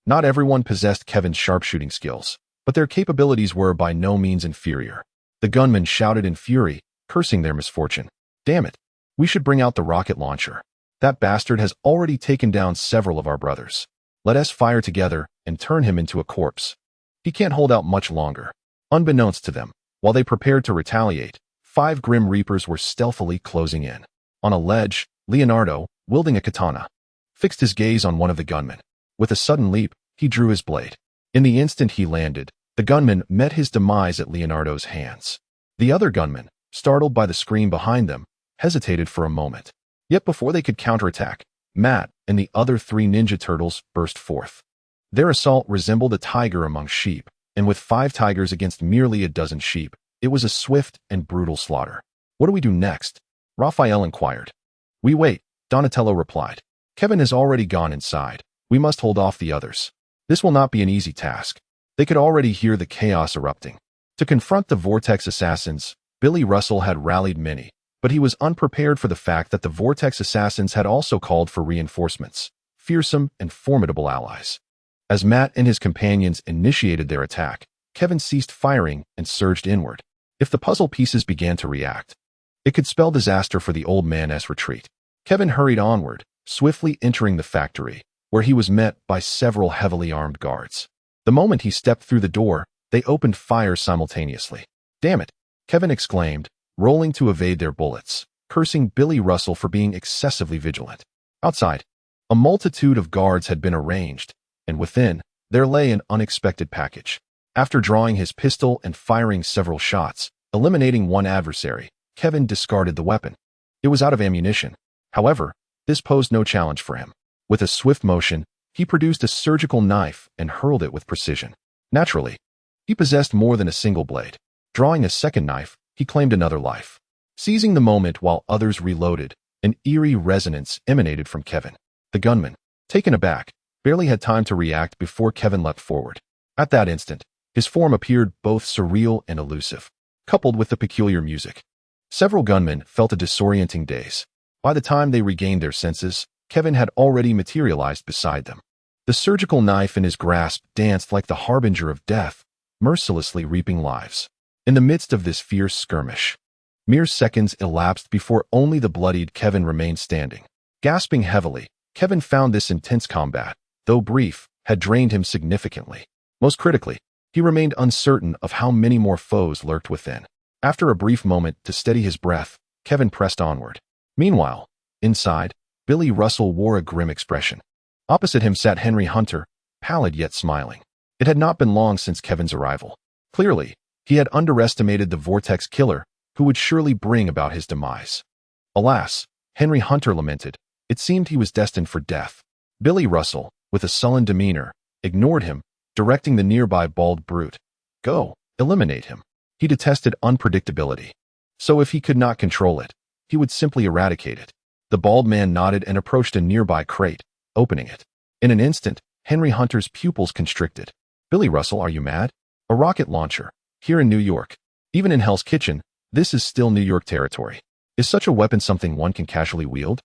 Not everyone possessed Kevin's sharpshooting skills, but their capabilities were by no means inferior. The gunmen shouted in fury, cursing their misfortune. Damn it! We should bring out the rocket launcher. That bastard has already taken down several of our brothers. Let us fire together and turn him into a corpse. He can't hold out much longer. Unbeknownst to them, while they prepared to retaliate, 5 Grim Reapers were stealthily closing in. On a ledge, Leonardo, wielding a katana, fixed his gaze on one of the gunmen. With a sudden leap, he drew his blade. In the instant he landed, the gunman met his demise at Leonardo's hands. The other gunmen, startled by the scream behind them, hesitated for a moment. Yet before they could counterattack, Matt and the other 3 Ninja Turtles burst forth. Their assault resembled a tiger among sheep, and with 5 tigers against merely a dozen sheep, it was a swift and brutal slaughter. What do we do next? Raphael inquired. We wait, Donatello replied. Kevin has already gone inside. We must hold off the others. This will not be an easy task. They could already hear the chaos erupting. To confront the Vortex assassins, Billy Russell had rallied many, but he was unprepared for the fact that the Vortex assassins had also called for reinforcements, fearsome and formidable allies. As Matt and his companions initiated their attack, Kevin ceased firing and surged inward. If the puzzle pieces began to react, it could spell disaster for the old man's retreat. Kevin hurried onward, swiftly entering the factory, where he was met by several heavily armed guards. The moment he stepped through the door, they opened fire simultaneously. Damn it! Kevin exclaimed, rolling to evade their bullets, cursing Billy Russell for being excessively vigilant. Outside, a multitude of guards had been arranged, and within, there lay an unexpected package. After drawing his pistol and firing several shots, eliminating one adversary, Kevin discarded the weapon. It was out of ammunition. However, this posed no challenge for him. With a swift motion, he produced a surgical knife and hurled it with precision. Naturally, he possessed more than a single blade. Drawing a second knife, he claimed another life. Seizing the moment while others reloaded, an eerie resonance emanated from Kevin. The gunman, taken aback, barely had time to react before Kevin leapt forward. At that instant, his form appeared both surreal and elusive, coupled with the peculiar music. Several gunmen felt a disorienting daze. By the time they regained their senses, Kevin had already materialized beside them. The surgical knife in his grasp danced like the harbinger of death, mercilessly reaping lives. In the midst of this fierce skirmish, mere seconds elapsed before only the bloodied Kevin remained standing. Gasping heavily, Kevin found this intense combat, though brief, had drained him significantly. Most critically, he remained uncertain of how many more foes lurked within. After a brief moment to steady his breath, Kevin pressed onward. Meanwhile, inside, Billy Russell wore a grim expression. Opposite him sat Henry Hunter, pallid yet smiling. It had not been long since Kevin's arrival. Clearly, he had underestimated the Vortex killer, who would surely bring about his demise. Alas, Henry Hunter lamented, it seemed he was destined for death. Billy Russell, with a sullen demeanor, ignored him, directing the nearby bald brute. Go, eliminate him. He detested unpredictability. So if he could not control it, he would simply eradicate it. The bald man nodded and approached a nearby crate, opening it. In an instant, Henry Hunter's pupils constricted. Billy Russell, are you mad? A rocket launcher. Here in New York. Even in Hell's Kitchen, this is still New York territory. Is such a weapon something one can casually wield?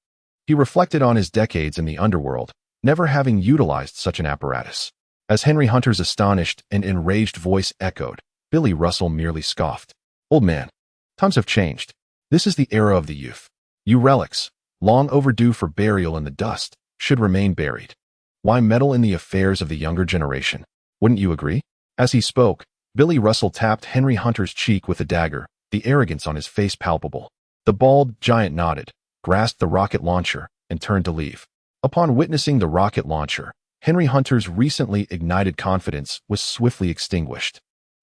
He reflected on his decades in the underworld, never having utilized such an apparatus. As Henry Hunter's astonished and enraged voice echoed, Billy Russell merely scoffed. Old man, times have changed. This is the era of the youth. You relics, long overdue for burial in the dust, should remain buried. Why meddle in the affairs of the younger generation? Wouldn't you agree? As he spoke, Billy Russell tapped Henry Hunter's cheek with a dagger, the arrogance on his face palpable. The bald giant nodded, grasped the rocket launcher, and turned to leave. Upon witnessing the rocket launcher, Henry Hunter's recently ignited confidence was swiftly extinguished.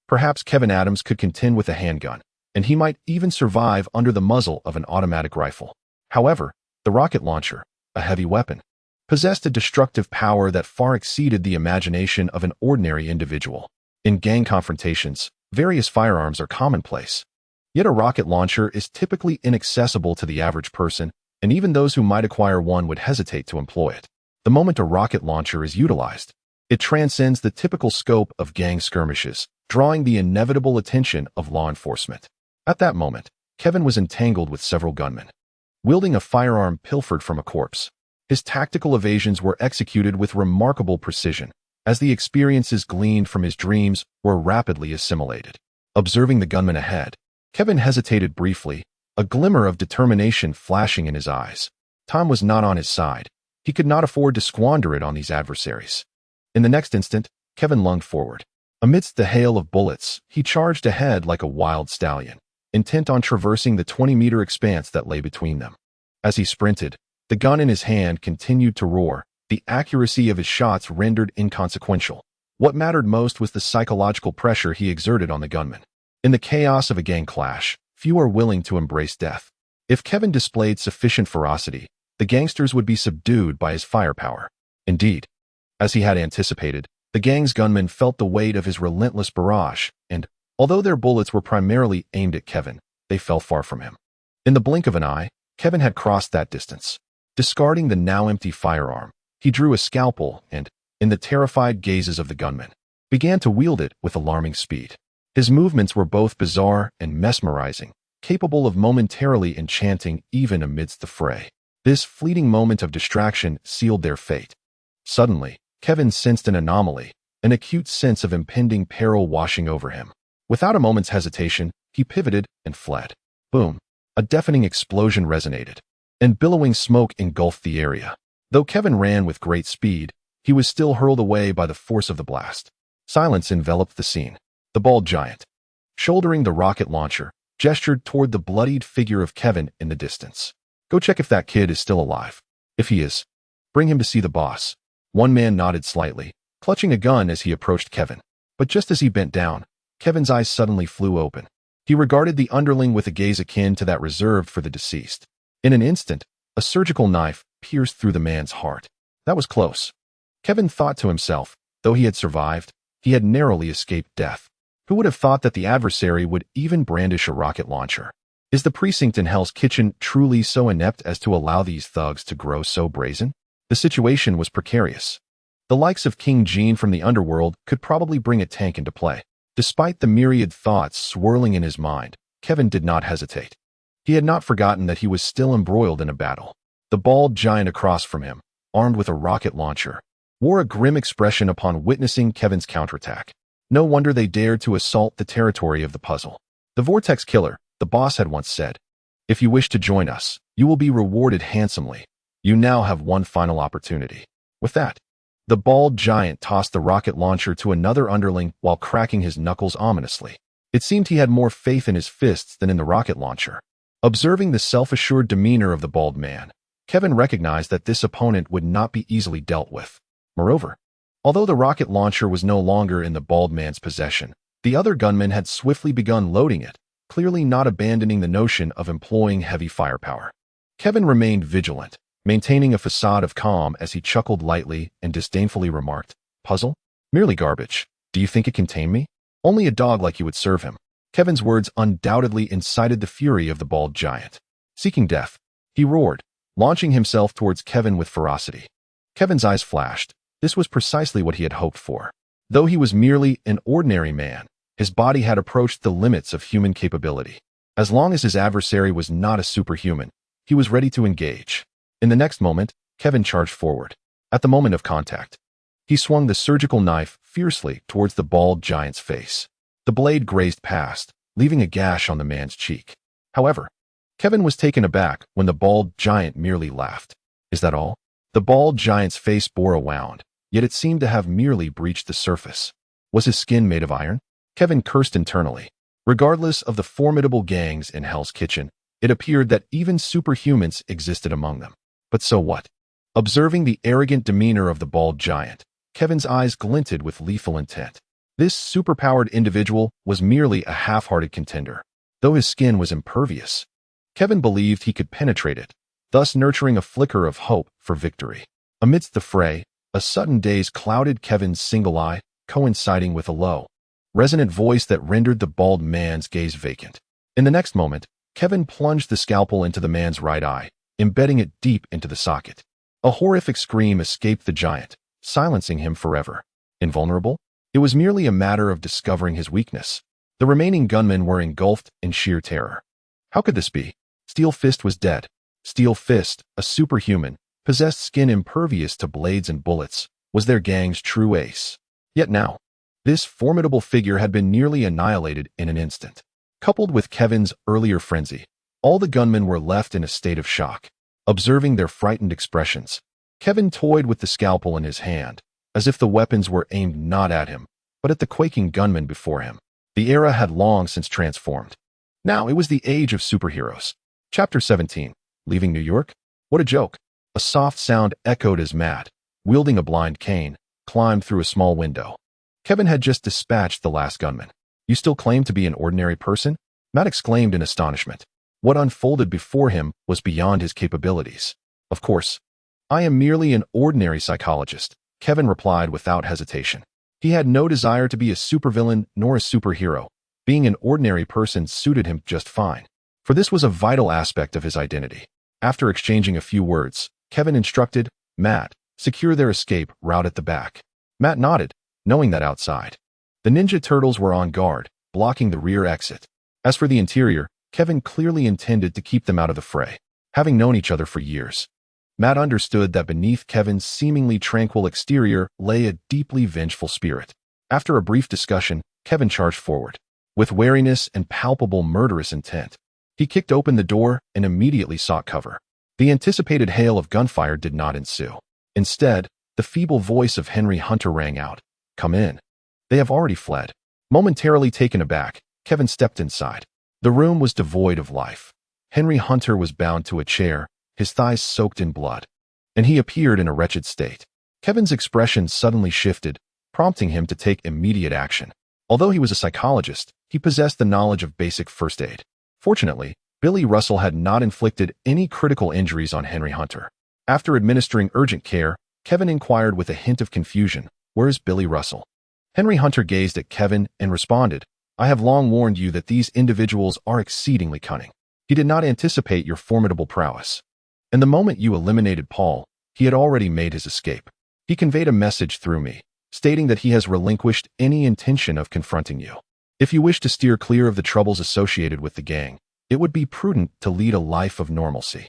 Perhaps Kevin Adams could contend with a handgun, and he might even survive under the muzzle of an automatic rifle. However, the rocket launcher, a heavy weapon, possessed a destructive power that far exceeded the imagination of an ordinary individual. In gang confrontations, various firearms are commonplace. Yet a rocket launcher is typically inaccessible to the average person, and even those who might acquire one would hesitate to employ it. The moment a rocket launcher is utilized, it transcends the typical scope of gang skirmishes, drawing the inevitable attention of law enforcement. At that moment, Kevin was entangled with several gunmen, wielding a firearm pilfered from a corpse. His tactical evasions were executed with remarkable precision, as the experiences gleaned from his dreams were rapidly assimilated. Observing the gunman ahead, Kevin hesitated briefly, a glimmer of determination flashing in his eyes. Time was not on his side. He could not afford to squander it on these adversaries. In the next instant, Kevin lunged forward. Amidst the hail of bullets, he charged ahead like a wild stallion, intent on traversing the 20-meter expanse that lay between them. As he sprinted, the gun in his hand continued to roar, the accuracy of his shots rendered inconsequential. What mattered most was the psychological pressure he exerted on the gunman. In the chaos of a gang clash, few are willing to embrace death. If Kevin displayed sufficient ferocity, the gangsters would be subdued by his firepower. Indeed, as he had anticipated, the gang's gunmen felt the weight of his relentless barrage, and, although their bullets were primarily aimed at Kevin, they fell far from him. In the blink of an eye, Kevin had crossed that distance. Discarding the now empty firearm, he drew a scalpel and, in the terrified gazes of the gunmen, began to wield it with alarming speed. His movements were both bizarre and mesmerizing, capable of momentarily enchanting even amidst the fray. This fleeting moment of distraction sealed their fate. Suddenly, Kevin sensed an anomaly, an acute sense of impending peril washing over him. Without a moment's hesitation, he pivoted and fled. Boom! A deafening explosion resonated, and billowing smoke engulfed the area. Though Kevin ran with great speed, he was still hurled away by the force of the blast. Silence enveloped the scene. The bald giant, shouldering the rocket launcher, gestured toward the bloodied figure of Kevin in the distance. Go check if that kid is still alive. If he is, bring him to see the boss. One man nodded slightly, clutching a gun as he approached Kevin. But just as he bent down, Kevin's eyes suddenly flew open. He regarded the underling with a gaze akin to that reserved for the deceased. In an instant, a surgical knife pierced through the man's heart. That was close. Kevin thought to himself, though he had survived, he had narrowly escaped death. Who would have thought that the adversary would even brandish a rocket launcher? Is the precinct in Hell's Kitchen truly so inept as to allow these thugs to grow so brazen? The situation was precarious. The likes of King Gene from the underworld could probably bring a tank into play. Despite the myriad thoughts swirling in his mind, Kevin did not hesitate. He had not forgotten that he was still embroiled in a battle. The bald giant across from him, armed with a rocket launcher, wore a grim expression upon witnessing Kevin's counterattack. No wonder they dared to assault the territory of the puzzle. The Vortex Killer, the boss had once said, "If you wish to join us, you will be rewarded handsomely. You now have one final opportunity." With that, the bald giant tossed the rocket launcher to another underling while cracking his knuckles ominously. It seemed he had more faith in his fists than in the rocket launcher. Observing the self-assured demeanor of the bald man, Kevin recognized that this opponent would not be easily dealt with. Moreover, although the rocket launcher was no longer in the bald man's possession, the other gunmen had swiftly begun loading it, clearly not abandoning the notion of employing heavy firepower. Kevin remained vigilant, maintaining a facade of calm as he chuckled lightly and disdainfully remarked, "Puzzle? Merely garbage. Do you think it can tame me? Only a dog like you would serve him." Kevin's words undoubtedly incited the fury of the bald giant. Seeking death, he roared, launching himself towards Kevin with ferocity. Kevin's eyes flashed. This was precisely what he had hoped for. Though he was merely an ordinary man, his body had approached the limits of human capability. As long as his adversary was not a superhuman, he was ready to engage. In the next moment, Kevin charged forward. At the moment of contact, he swung the surgical knife fiercely towards the bald giant's face. The blade grazed past, leaving a gash on the man's cheek. However, Kevin was taken aback when the bald giant merely laughed. Is that all? The bald giant's face bore a wound, yet it seemed to have merely breached the surface. Was his skin made of iron? Kevin cursed internally. Regardless of the formidable gangs in Hell's Kitchen, it appeared that even superhumans existed among them. But so what? Observing the arrogant demeanor of the bald giant, Kevin's eyes glinted with lethal intent. This superpowered individual was merely a half-hearted contender. Though his skin was impervious, Kevin believed he could penetrate it, thus nurturing a flicker of hope for victory. Amidst the fray, a sudden daze clouded Kevin's single eye, coinciding with a low, resonant voice that rendered the bald man's gaze vacant. In the next moment, Kevin plunged the scalpel into the man's right eye, embedding it deep into the socket. A horrific scream escaped the giant, silencing him forever. Invulnerable? It was merely a matter of discovering his weakness. The remaining gunmen were engulfed in sheer terror. How could this be? Steel Fist was dead. Steel Fist, a superhuman, possessed skin impervious to blades and bullets, was their gang's true ace. Yet now, this formidable figure had been nearly annihilated in an instant. Coupled with Kevin's earlier frenzy, all the gunmen were left in a state of shock. Observing their frightened expressions, Kevin toyed with the scalpel in his hand, as if the weapons were aimed not at him, but at the quaking gunmen before him. The era had long since transformed. Now it was the age of superheroes. Chapter 17. Leaving New York? What a joke. A soft sound echoed as Matt, wielding a blind cane, climbed through a small window. Kevin had just dispatched the last gunman. You still claim to be an ordinary person? Matt exclaimed in astonishment. What unfolded before him was beyond his capabilities. Of course, I am merely an ordinary psychologist, Kevin replied without hesitation. He had no desire to be a supervillain nor a superhero. Being an ordinary person suited him just fine, for this was a vital aspect of his identity. After exchanging a few words, Kevin instructed, Matt, secure their escape route at the back. Matt nodded, knowing that outside, the Ninja Turtles were on guard, blocking the rear exit. As for the interior, Kevin clearly intended to keep them out of the fray. Having known each other for years, Matt understood that beneath Kevin's seemingly tranquil exterior lay a deeply vengeful spirit. After a brief discussion, Kevin charged forward. With wariness and palpable murderous intent, he kicked open the door and immediately sought cover. The anticipated hail of gunfire did not ensue. Instead, the feeble voice of Henry Hunter rang out. Come in. They have already fled. Momentarily taken aback, Kevin stepped inside. The room was devoid of life. Henry Hunter was bound to a chair, his thighs soaked in blood, and he appeared in a wretched state. Kevin's expression suddenly shifted, prompting him to take immediate action. Although he was a psychologist, he possessed the knowledge of basic first aid. Fortunately, Billy Russell had not inflicted any critical injuries on Henry Hunter. After administering urgent care, Kevin inquired with a hint of confusion, "Where is Billy Russell?" Henry Hunter gazed at Kevin and responded, "I have long warned you that these individuals are exceedingly cunning. He did not anticipate your formidable prowess. And the moment you eliminated Paul, he had already made his escape. He conveyed a message through me, stating that he has relinquished any intention of confronting you. If you wish to steer clear of the troubles associated with the gang, it would be prudent to lead a life of normalcy."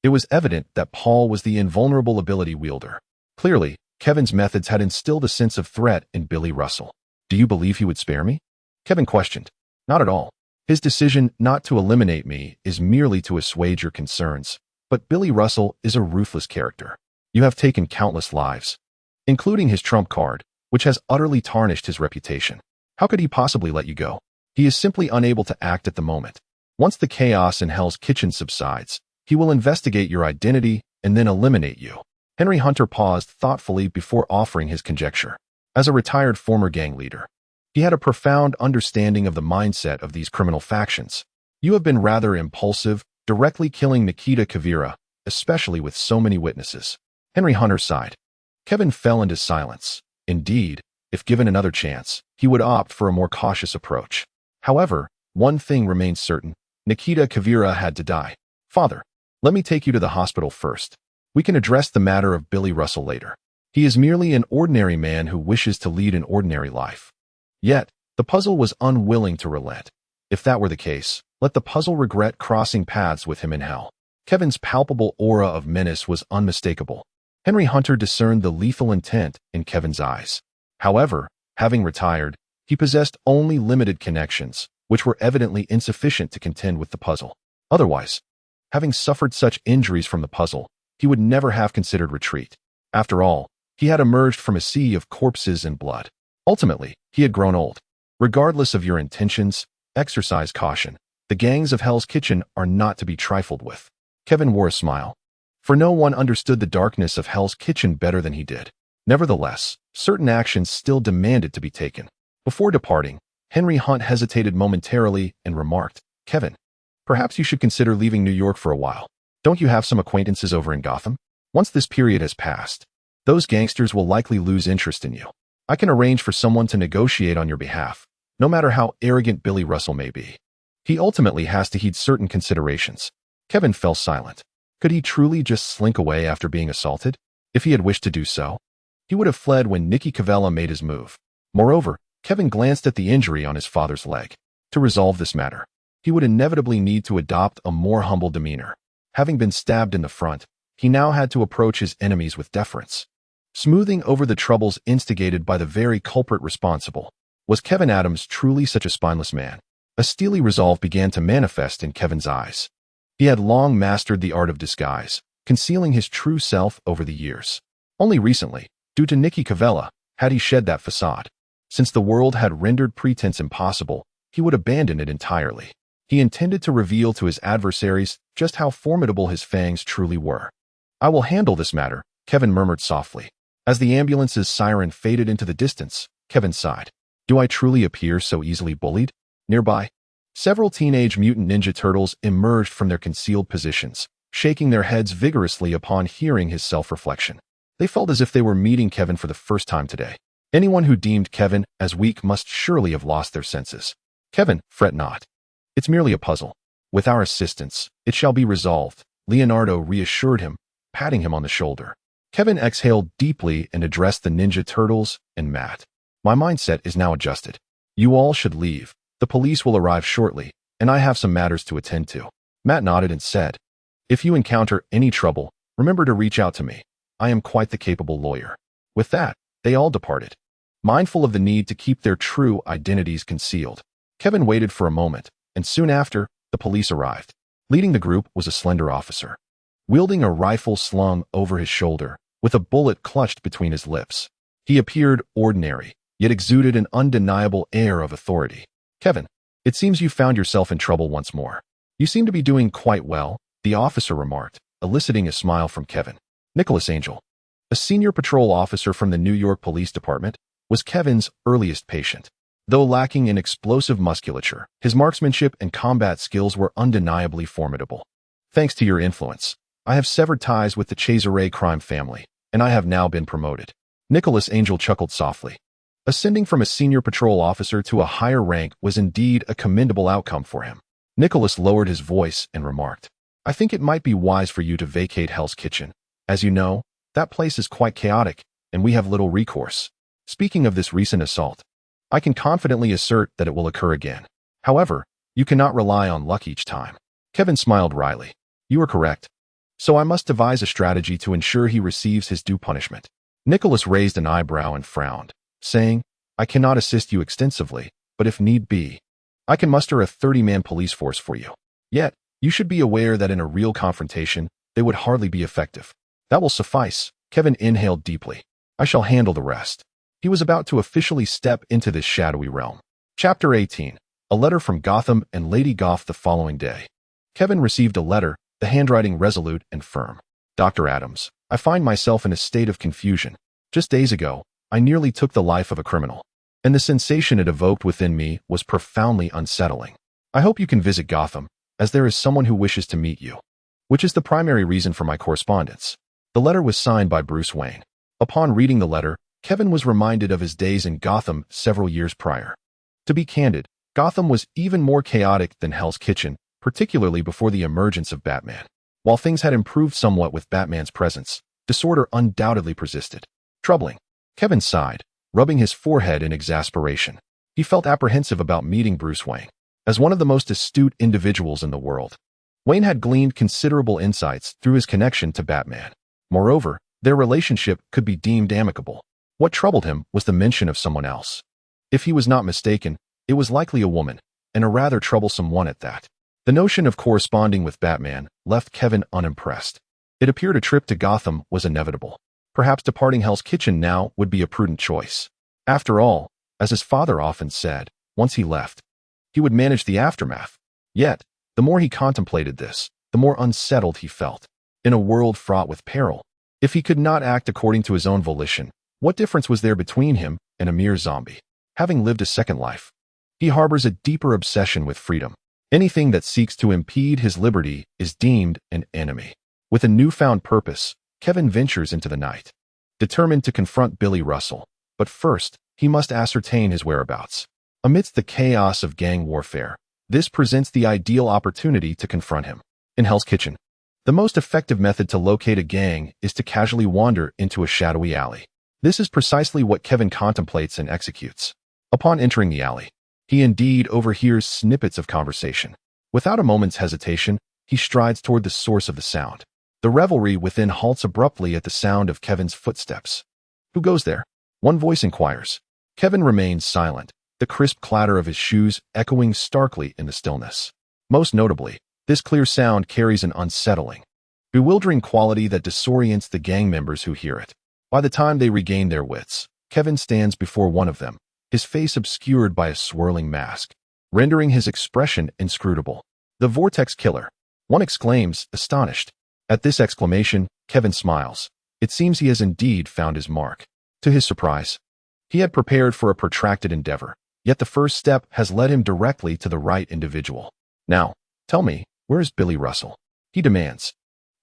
It was evident that Paul was the invulnerable ability wielder. Clearly, Kevin's methods had instilled a sense of threat in Billy Russell. "Do you believe he would spare me?" Kevin questioned. "Not at all. His decision not to eliminate me is merely to assuage your concerns. But Billy Russell is a ruthless character. You have taken countless lives, including his trump card, which has utterly tarnished his reputation. How could he possibly let you go? He is simply unable to act at the moment. Once the chaos in Hell's Kitchen subsides, he will investigate your identity and then eliminate you." Henry Hunter paused thoughtfully before offering his conjecture. As a retired former gang leader, he had a profound understanding of the mindset of these criminal factions. "You have been rather impulsive, directly killing Nikita Kavira, especially with so many witnesses." Henry Hunter sighed. Kevin fell into silence. Indeed, if given another chance, he would opt for a more cautious approach. However, one thing remained certain. Nikita Kavira had to die. "Father, let me take you to the hospital first. We can address the matter of Billy Russell later. He is merely an ordinary man who wishes to lead an ordinary life." Yet, the puzzle was unwilling to relent. If that were the case, let the puzzle regret crossing paths with him in hell. Kevin's palpable aura of menace was unmistakable. Henry Hunter discerned the lethal intent in Kevin's eyes. However, having retired, He possessed only limited connections, which were evidently insufficient to contend with the puzzle. Otherwise, having suffered such injuries from the puzzle, he would never have considered retreat. After all, he had emerged from a sea of corpses and blood. Ultimately, he had grown old. Regardless of your intentions, exercise caution. The gangs of Hell's Kitchen are not to be trifled with. Kevin wore a smile, for no one understood the darkness of Hell's Kitchen better than he did. Nevertheless, certain actions still demanded to be taken. Before departing, Henry Hunt hesitated momentarily and remarked, "Kevin, perhaps you should consider leaving New York for a while. Don't you have some acquaintances over in Gotham? Once this period has passed, those gangsters will likely lose interest in you. I can arrange for someone to negotiate on your behalf, no matter how arrogant Billy Russell may be. He ultimately has to heed certain considerations." Kevin fell silent. Could he truly just slink away after being assaulted? If he had wished to do so, he would have fled when Nicky Cavella made his move. Moreover, Kevin glanced at the injury on his father's leg. To resolve this matter, he would inevitably need to adopt a more humble demeanor. Having been stabbed in the front, he now had to approach his enemies with deference. Smoothing over the troubles instigated by the very culprit responsible. Was Kevin Adams truly such a spineless man? A steely resolve began to manifest in Kevin's eyes. He had long mastered the art of disguise, concealing his true self over the years. Only recently, due to Nicky Cavella, had he shed that facade. Since the world had rendered pretense impossible, he would abandon it entirely. He intended to reveal to his adversaries just how formidable his fangs truly were. "I will handle this matter," Kevin murmured softly. As the ambulance's siren faded into the distance, Kevin sighed. "Do I truly appear so easily bullied?" Nearby, several Teenage Mutant Ninja Turtles emerged from their concealed positions, shaking their heads vigorously upon hearing his self-reflection. They felt as if they were meeting Kevin for the first time today. Anyone who deemed Kevin as weak must surely have lost their senses. "Kevin, fret not. It's merely a puzzle. With our assistance, it shall be resolved," Leonardo reassured him, patting him on the shoulder. Kevin exhaled deeply and addressed the Ninja Turtles and Matt. "My mindset is now adjusted. You all should leave. The police will arrive shortly, and I have some matters to attend to." Matt nodded and said, "If you encounter any trouble, remember to reach out to me. I am quite the capable lawyer." With that, they all departed, mindful of the need to keep their true identities concealed. Kevin waited for a moment, and soon after, the police arrived. Leading the group was a slender officer, wielding a rifle slung over his shoulder, with a bullet clutched between his lips. He appeared ordinary, yet exuded an undeniable air of authority. "Kevin, it seems you found yourself in trouble once more. You seem to be doing quite well," the officer remarked, eliciting a smile from Kevin. Nicholas Angel, a senior patrol officer from the New York Police Department, was Kevin's earliest patient. Though lacking in explosive musculature, his marksmanship and combat skills were undeniably formidable. "Thanks to your influence, I have severed ties with the Cesare crime family, and I have now been promoted." Nicholas Angel chuckled softly. Ascending from a senior patrol officer to a higher rank was indeed a commendable outcome for him. Nicholas lowered his voice and remarked, "I think it might be wise for you to vacate Hell's Kitchen. As you know, that place is quite chaotic, and we have little recourse. Speaking of this recent assault, I can confidently assert that it will occur again. However, you cannot rely on luck each time." Kevin smiled wryly. "You are correct. So I must devise a strategy to ensure he receives his due punishment." Nicholas raised an eyebrow and frowned, saying, "I cannot assist you extensively, but if need be, I can muster a 30-man police force for you. Yet, you should be aware that in a real confrontation, they would hardly be effective." "That will suffice." Kevin inhaled deeply. "I shall handle the rest." He was about to officially step into this shadowy realm. Chapter 18. A letter from Gotham and Lady Goth the following day. Kevin received a letter, the handwriting resolute and firm. "Dr. Adams, I find myself in a state of confusion. Just days ago, I nearly took the life of a criminal, and the sensation it evoked within me was profoundly unsettling. I hope you can visit Gotham, as there is someone who wishes to meet you, which is the primary reason for my correspondence." The letter was signed by Bruce Wayne. Upon reading the letter, Kevin was reminded of his days in Gotham several years prior. To be candid, Gotham was even more chaotic than Hell's Kitchen, particularly before the emergence of Batman. While things had improved somewhat with Batman's presence, disorder undoubtedly persisted. Troubling. Kevin sighed, rubbing his forehead in exasperation. He felt apprehensive about meeting Bruce Wayne. As one of the most astute individuals in the world, Wayne had gleaned considerable insights through his connection to Batman. Moreover, their relationship could be deemed amicable. What troubled him was the mention of someone else. If he was not mistaken, it was likely a woman, and a rather troublesome one at that. The notion of corresponding with Batman left Kevin unimpressed. It appeared a trip to Gotham was inevitable. Perhaps departing Hell's Kitchen now would be a prudent choice. After all, as his father often said, once he left, he would manage the aftermath. Yet, the more he contemplated this, the more unsettled he felt. In a world fraught with peril, if he could not act according to his own volition, what difference was there between him and a mere zombie? Having lived a second life, he harbors a deeper obsession with freedom. Anything that seeks to impede his liberty is deemed an enemy. With a newfound purpose, Kevin ventures into the night, determined to confront Billy Russell. But first, he must ascertain his whereabouts. Amidst the chaos of gang warfare, this presents the ideal opportunity to confront him. In Hell's Kitchen, the most effective method to locate a gang is to casually wander into a shadowy alley. This is precisely what Kevin contemplates and executes. Upon entering the alley, he indeed overhears snippets of conversation. Without a moment's hesitation, he strides toward the source of the sound. The revelry within halts abruptly at the sound of Kevin's footsteps. Who goes there? One voice inquires. Kevin remains silent, the crisp clatter of his shoes echoing starkly in the stillness. Most notably, this clear sound carries an unsettling, bewildering quality that disorients the gang members who hear it. By the time they regain their wits, Kevin stands before one of them, his face obscured by a swirling mask, rendering his expression inscrutable. The Vortex Killer, one exclaims, astonished. At this exclamation, Kevin smiles. It seems he has indeed found his mark. To his surprise, he had prepared for a protracted endeavor, yet the first step has led him directly to the right individual. Now, tell me, where is Billy Russell? He demands.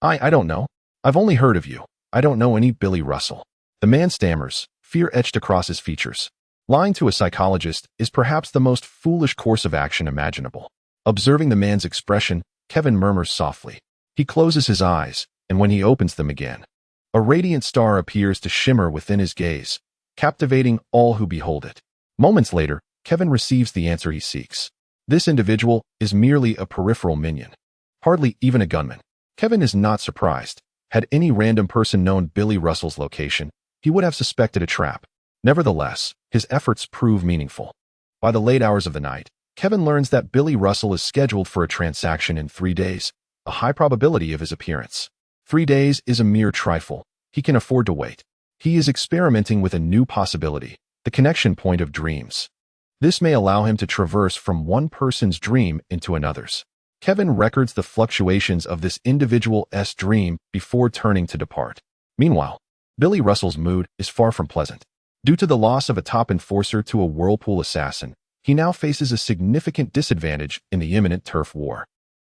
I don't know. I've only heard of you. I don't know any Billy Russell. The man stammers, fear etched across his features. Lying to a psychologist is perhaps the most foolish course of action imaginable. Observing the man's expression, Kevin murmurs softly. He closes his eyes, and when he opens them again, a radiant star appears to shimmer within his gaze, captivating all who behold it. Moments later, Kevin receives the answer he seeks. This individual is merely a peripheral minion, hardly even a gunman. Kevin is not surprised. Had any random person known Billy Russell's location, he would have suspected a trap. Nevertheless, his efforts prove meaningful. By the late hours of the night, Kevin learns that Billy Russell is scheduled for a transaction in 3 days, a high probability of his appearance. 3 days is a mere trifle. He can afford to wait. He is experimenting with a new possibility, the connection point of dreams. This may allow him to traverse from one person's dream into another's. Kevin records the fluctuations of this individual's dream before turning to depart. Meanwhile, Billy Russell's mood is far from pleasant. Due to the loss of a top enforcer to a Whirlpool assassin, he now faces a significant disadvantage in the imminent turf war.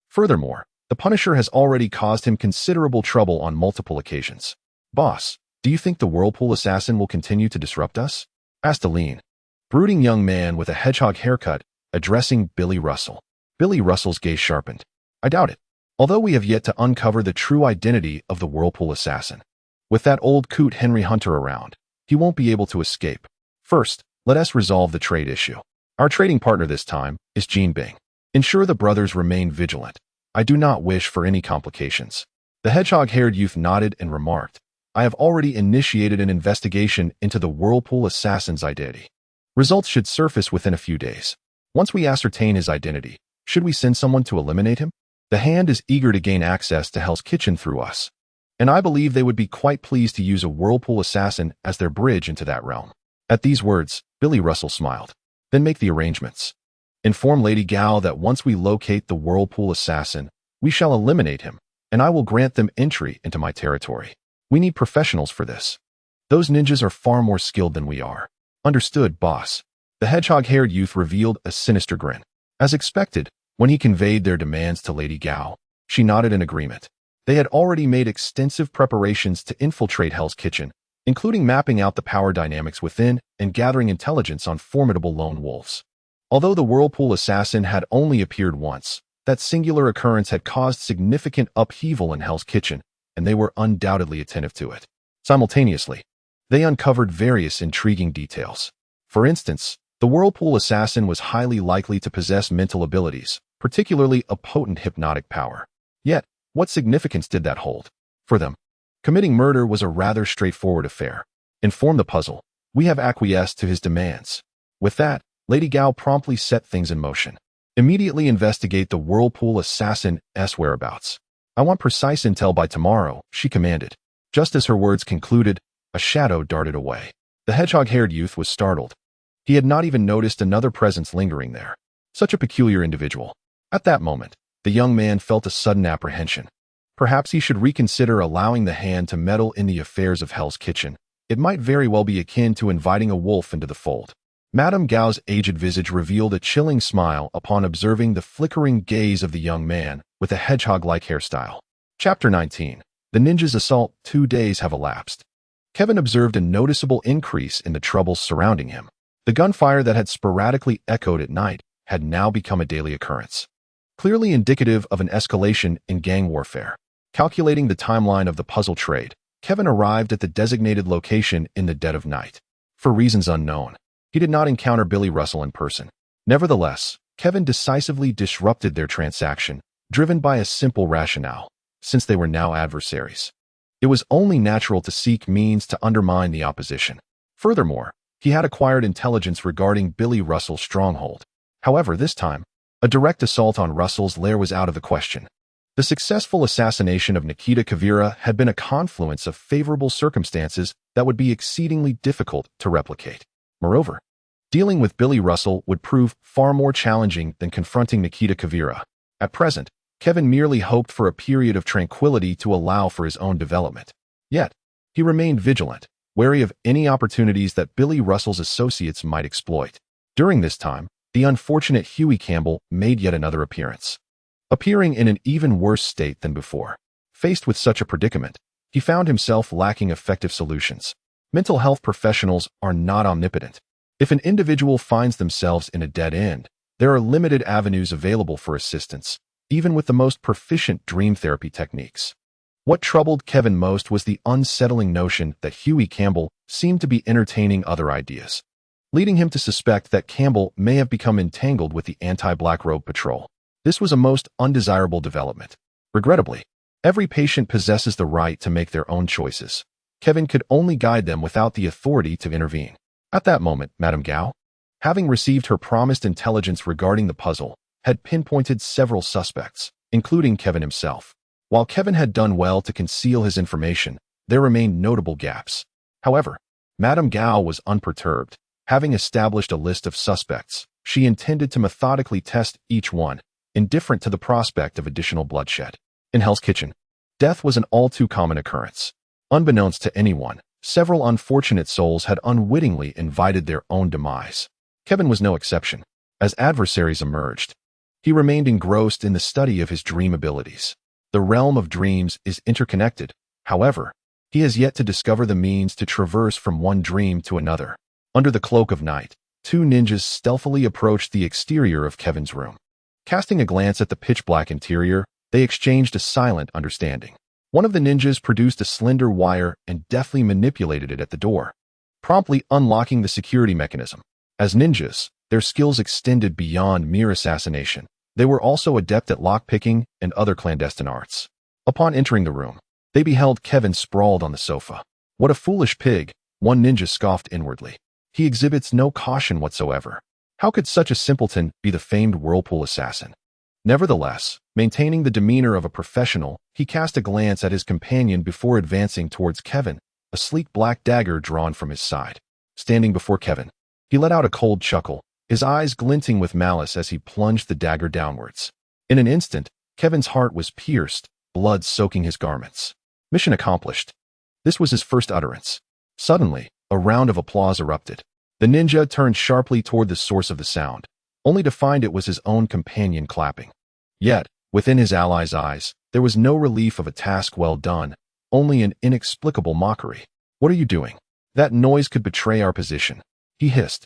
Furthermore, the Punisher has already caused him considerable trouble on multiple occasions. Boss, do you think the Whirlpool assassin will continue to disrupt us? Asked a lean, brooding young man with a hedgehog haircut, addressing Billy Russell. Billy Russell's gaze sharpened. I doubt it. Although we have yet to uncover the true identity of the Whirlpool assassin. With that old coot Henry Hunter around, he won't be able to escape. First, let us resolve the trade issue. Our trading partner this time is Gene Bing. Ensure the brothers remain vigilant. I do not wish for any complications. The hedgehog-haired youth nodded and remarked, I have already initiated an investigation into the Whirlpool assassin's identity. Results should surface within a few days. Once we ascertain his identity, should we send someone to eliminate him? The Hand is eager to gain access to Hell's Kitchen through us, and I believe they would be quite pleased to use a Whirlpool assassin as their bridge into that realm. At these words, Billy Russell smiled. Then make the arrangements. Inform Lady Gao that once we locate the Whirlpool assassin, we shall eliminate him, and I will grant them entry into my territory. We need professionals for this. Those ninjas are far more skilled than we are. Understood, boss. The hedgehog-haired youth revealed a sinister grin. As expected, when he conveyed their demands to Lady Gao, she nodded in agreement. They had already made extensive preparations to infiltrate Hell's Kitchen, including mapping out the power dynamics within and gathering intelligence on formidable lone wolves. Although the Whirlpool assassin had only appeared once, that singular occurrence had caused significant upheaval in Hell's Kitchen, and they were undoubtedly attentive to it. Simultaneously, they uncovered various intriguing details. For instance, the Whirlpool assassin was highly likely to possess mental abilities, particularly a potent hypnotic power. Yet, what significance did that hold? For them, committing murder was a rather straightforward affair. Inform the puzzle. We have acquiesced to his demands. With that, Lady Gao promptly set things in motion. Immediately investigate the Whirlpool Assassin's whereabouts. I want precise intel by tomorrow, she commanded. Just as her words concluded, a shadow darted away. The hedgehog-haired youth was startled. He had not even noticed another presence lingering there. Such a peculiar individual. At that moment, the young man felt a sudden apprehension. Perhaps he should reconsider allowing the hand to meddle in the affairs of Hell's Kitchen. It might very well be akin to inviting a wolf into the fold. Madame Gao's aged visage revealed a chilling smile upon observing the flickering gaze of the young man with a hedgehog-like hairstyle. Chapter 19. The Ninja's Assault. 2 days have elapsed. Kevin observed a noticeable increase in the troubles surrounding him. The gunfire that had sporadically echoed at night had now become a daily occurrence, clearly indicative of an escalation in gang warfare. Calculating the timeline of the puzzle trade, Kevin arrived at the designated location in the dead of night. For reasons unknown, he did not encounter Billy Russell in person. Nevertheless, Kevin decisively disrupted their transaction, driven by a simple rationale. Since they were now adversaries, it was only natural to seek means to undermine the opposition. Furthermore, he had acquired intelligence regarding Billy Russell's stronghold. However, this time, a direct assault on Russell's lair was out of the question. The successful assassination of Nikita Kavira had been a confluence of favorable circumstances that would be exceedingly difficult to replicate. Moreover, dealing with Billy Russell would prove far more challenging than confronting Nikita Kavira. At present, Kevin merely hoped for a period of tranquility to allow for his own development. Yet, he remained vigilant, wary of any opportunities that Billy Russell's associates might exploit. During this time, the unfortunate Huey Campbell made yet another appearance, appearing in an even worse state than before. Faced with such a predicament, he found himself lacking effective solutions. Mental health professionals are not omnipotent. If an individual finds themselves in a dead end, there are limited avenues available for assistance, even with the most proficient dream therapy techniques. What troubled Kevin most was the unsettling notion that Huey Campbell seemed to be entertaining other ideas, leading him to suspect that Campbell may have become entangled with the anti-Black Robe Patrol. This was a most undesirable development. Regrettably, every patient possesses the right to make their own choices. Kevin could only guide them without the authority to intervene. At that moment, Madame Gao, having received her promised intelligence regarding the puzzle, had pinpointed several suspects, including Kevin himself. While Kevin had done well to conceal his information, there remained notable gaps. However, Madame Gao was unperturbed. Having established a list of suspects, she intended to methodically test each one, indifferent to the prospect of additional bloodshed. In Hell's Kitchen, death was an all-too-common occurrence. Unbeknownst to anyone, several unfortunate souls had unwittingly invited their own demise. Kevin was no exception. As adversaries emerged, he remained engrossed in the study of his dream abilities. The realm of dreams is interconnected. However, he has yet to discover the means to traverse from one dream to another. Under the cloak of night, 2 ninjas stealthily approached the exterior of Kevin's room. Casting a glance at the pitch-black interior, they exchanged a silent understanding. One of the ninjas produced a slender wire and deftly manipulated it at the door, promptly unlocking the security mechanism. As ninjas, their skills extended beyond mere assassination. They were also adept at lockpicking and other clandestine arts. Upon entering the room, they beheld Kevin sprawled on the sofa. What a foolish pig, one ninja scoffed inwardly. He exhibits no caution whatsoever. How could such a simpleton be the famed Whirlpool assassin? Nevertheless, maintaining the demeanor of a professional, he cast a glance at his companion before advancing towards Kevin, a sleek black dagger drawn from his side. Standing before Kevin, he let out a cold chuckle, his eyes glinting with malice as he plunged the dagger downwards. In an instant, Kevin's heart was pierced, blood soaking his garments. Mission accomplished. This was his first utterance. Suddenly, a round of applause erupted. The ninja turned sharply toward the source of the sound, only to find it was his own companion clapping. Yet, within his ally's eyes, there was no relief of a task well done, only an inexplicable mockery. What are you doing? That noise could betray our position, he hissed.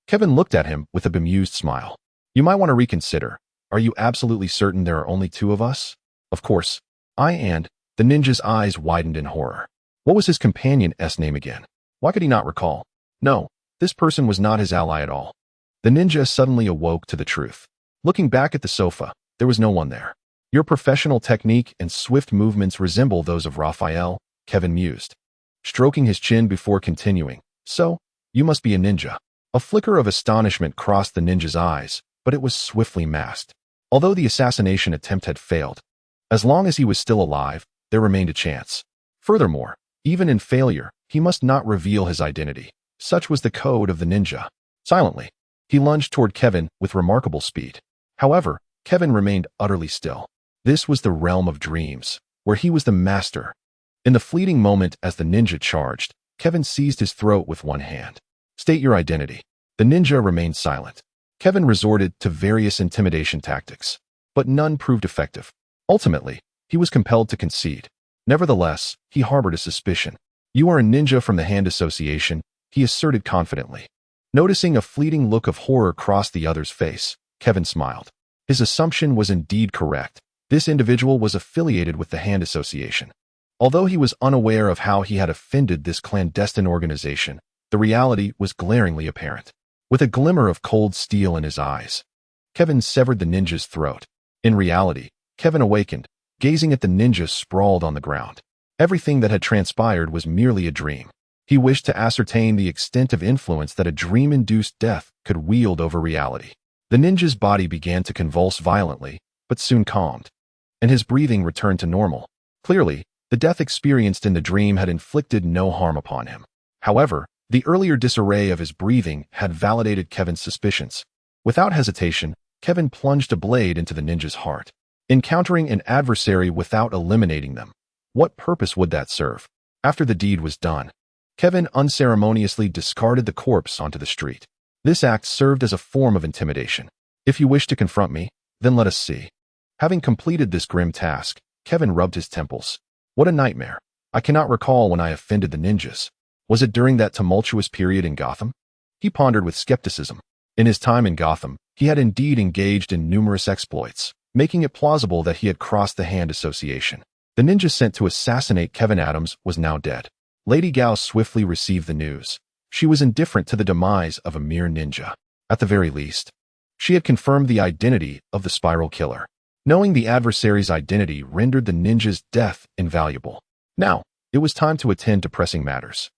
Kevin looked at him with a bemused smile. You might want to reconsider. Are you absolutely certain there are only 2 of us? Of course. The ninja's eyes widened in horror. What was his companion's name again? Why could he not recall? No, this person was not his ally at all. The ninja suddenly awoke to the truth. Looking back at the sofa, there was no one there. Your professional technique and swift movements resemble those of Raphael, Kevin mused, stroking his chin before continuing. So, you must be a ninja. A flicker of astonishment crossed the ninja's eyes, but it was swiftly masked. Although the assassination attempt had failed, as long as he was still alive, there remained a chance. Furthermore, even in failure, he must not reveal his identity. Such was the code of the ninja. Silently, he lunged toward Kevin with remarkable speed. However, Kevin remained utterly still. This was the realm of dreams, where he was the master. In the fleeting moment as the ninja charged, Kevin seized his throat with one hand. State your identity. The ninja remained silent. Kevin resorted to various intimidation tactics, but none proved effective. Ultimately, he was compelled to concede. Nevertheless, he harbored a suspicion. You are a ninja from the Hand Association, he asserted confidently. Noticing a fleeting look of horror cross the other's face, Kevin smiled. His assumption was indeed correct. This individual was affiliated with the Hand Association. Although he was unaware of how he had offended this clandestine organization, the reality was glaringly apparent. With a glimmer of cold steel in his eyes, Kevin severed the ninja's throat. In reality, Kevin awakened, gazing at the ninja sprawled on the ground. Everything that had transpired was merely a dream. He wished to ascertain the extent of influence that a dream-induced death could wield over reality. The ninja's body began to convulse violently, but soon calmed, and his breathing returned to normal. Clearly, the death experienced in the dream had inflicted no harm upon him. However, the earlier disarray of his breathing had validated Kevin's suspicions. Without hesitation, Kevin plunged a blade into the ninja's heart. Encountering an adversary without eliminating them, what purpose would that serve? After the deed was done, Kevin unceremoniously discarded the corpse onto the street. This act served as a form of intimidation. If you wish to confront me, then let us see. Having completed this grim task, Kevin rubbed his temples. What a nightmare. I cannot recall when I offended the ninjas. Was it during that tumultuous period in Gotham? He pondered with skepticism. In his time in Gotham, he had indeed engaged in numerous exploits, making it plausible that he had crossed the Hand Association. The ninja sent to assassinate Kevin Adams was now dead. Lady Gao swiftly received the news. She was indifferent to the demise of a mere ninja. At the very least, she had confirmed the identity of the spiral killer. Knowing the adversary's identity rendered the ninja's death invaluable. Now, it was time to attend to pressing matters.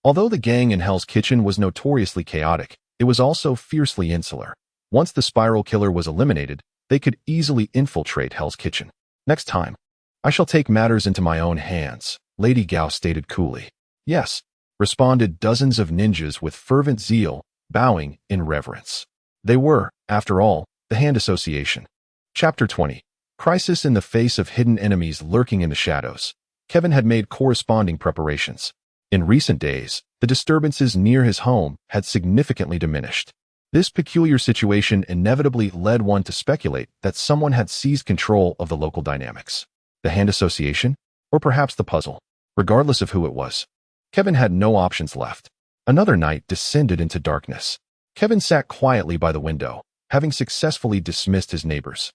Although the gang in Hell's Kitchen was notoriously chaotic, it was also fiercely insular. Once the spiral killer was eliminated, they could easily infiltrate Hell's Kitchen. Next time, I shall take matters into my own hands, Lady Gao stated coolly. Yes, responded dozens of ninjas with fervent zeal, bowing in reverence. They were, after all, the Hand Association. Chapter 20. Crisis in the face of hidden enemies lurking in the shadows. Kevin had made corresponding preparations. In recent days, the disturbances near his home had significantly diminished. This peculiar situation inevitably led one to speculate that someone had seized control of the local dynamics. The Hand Association? Or perhaps the puzzle? Regardless of who it was, Kevin had no options left. Another night descended into darkness. Kevin sat quietly by the window, having successfully dismissed his neighbors.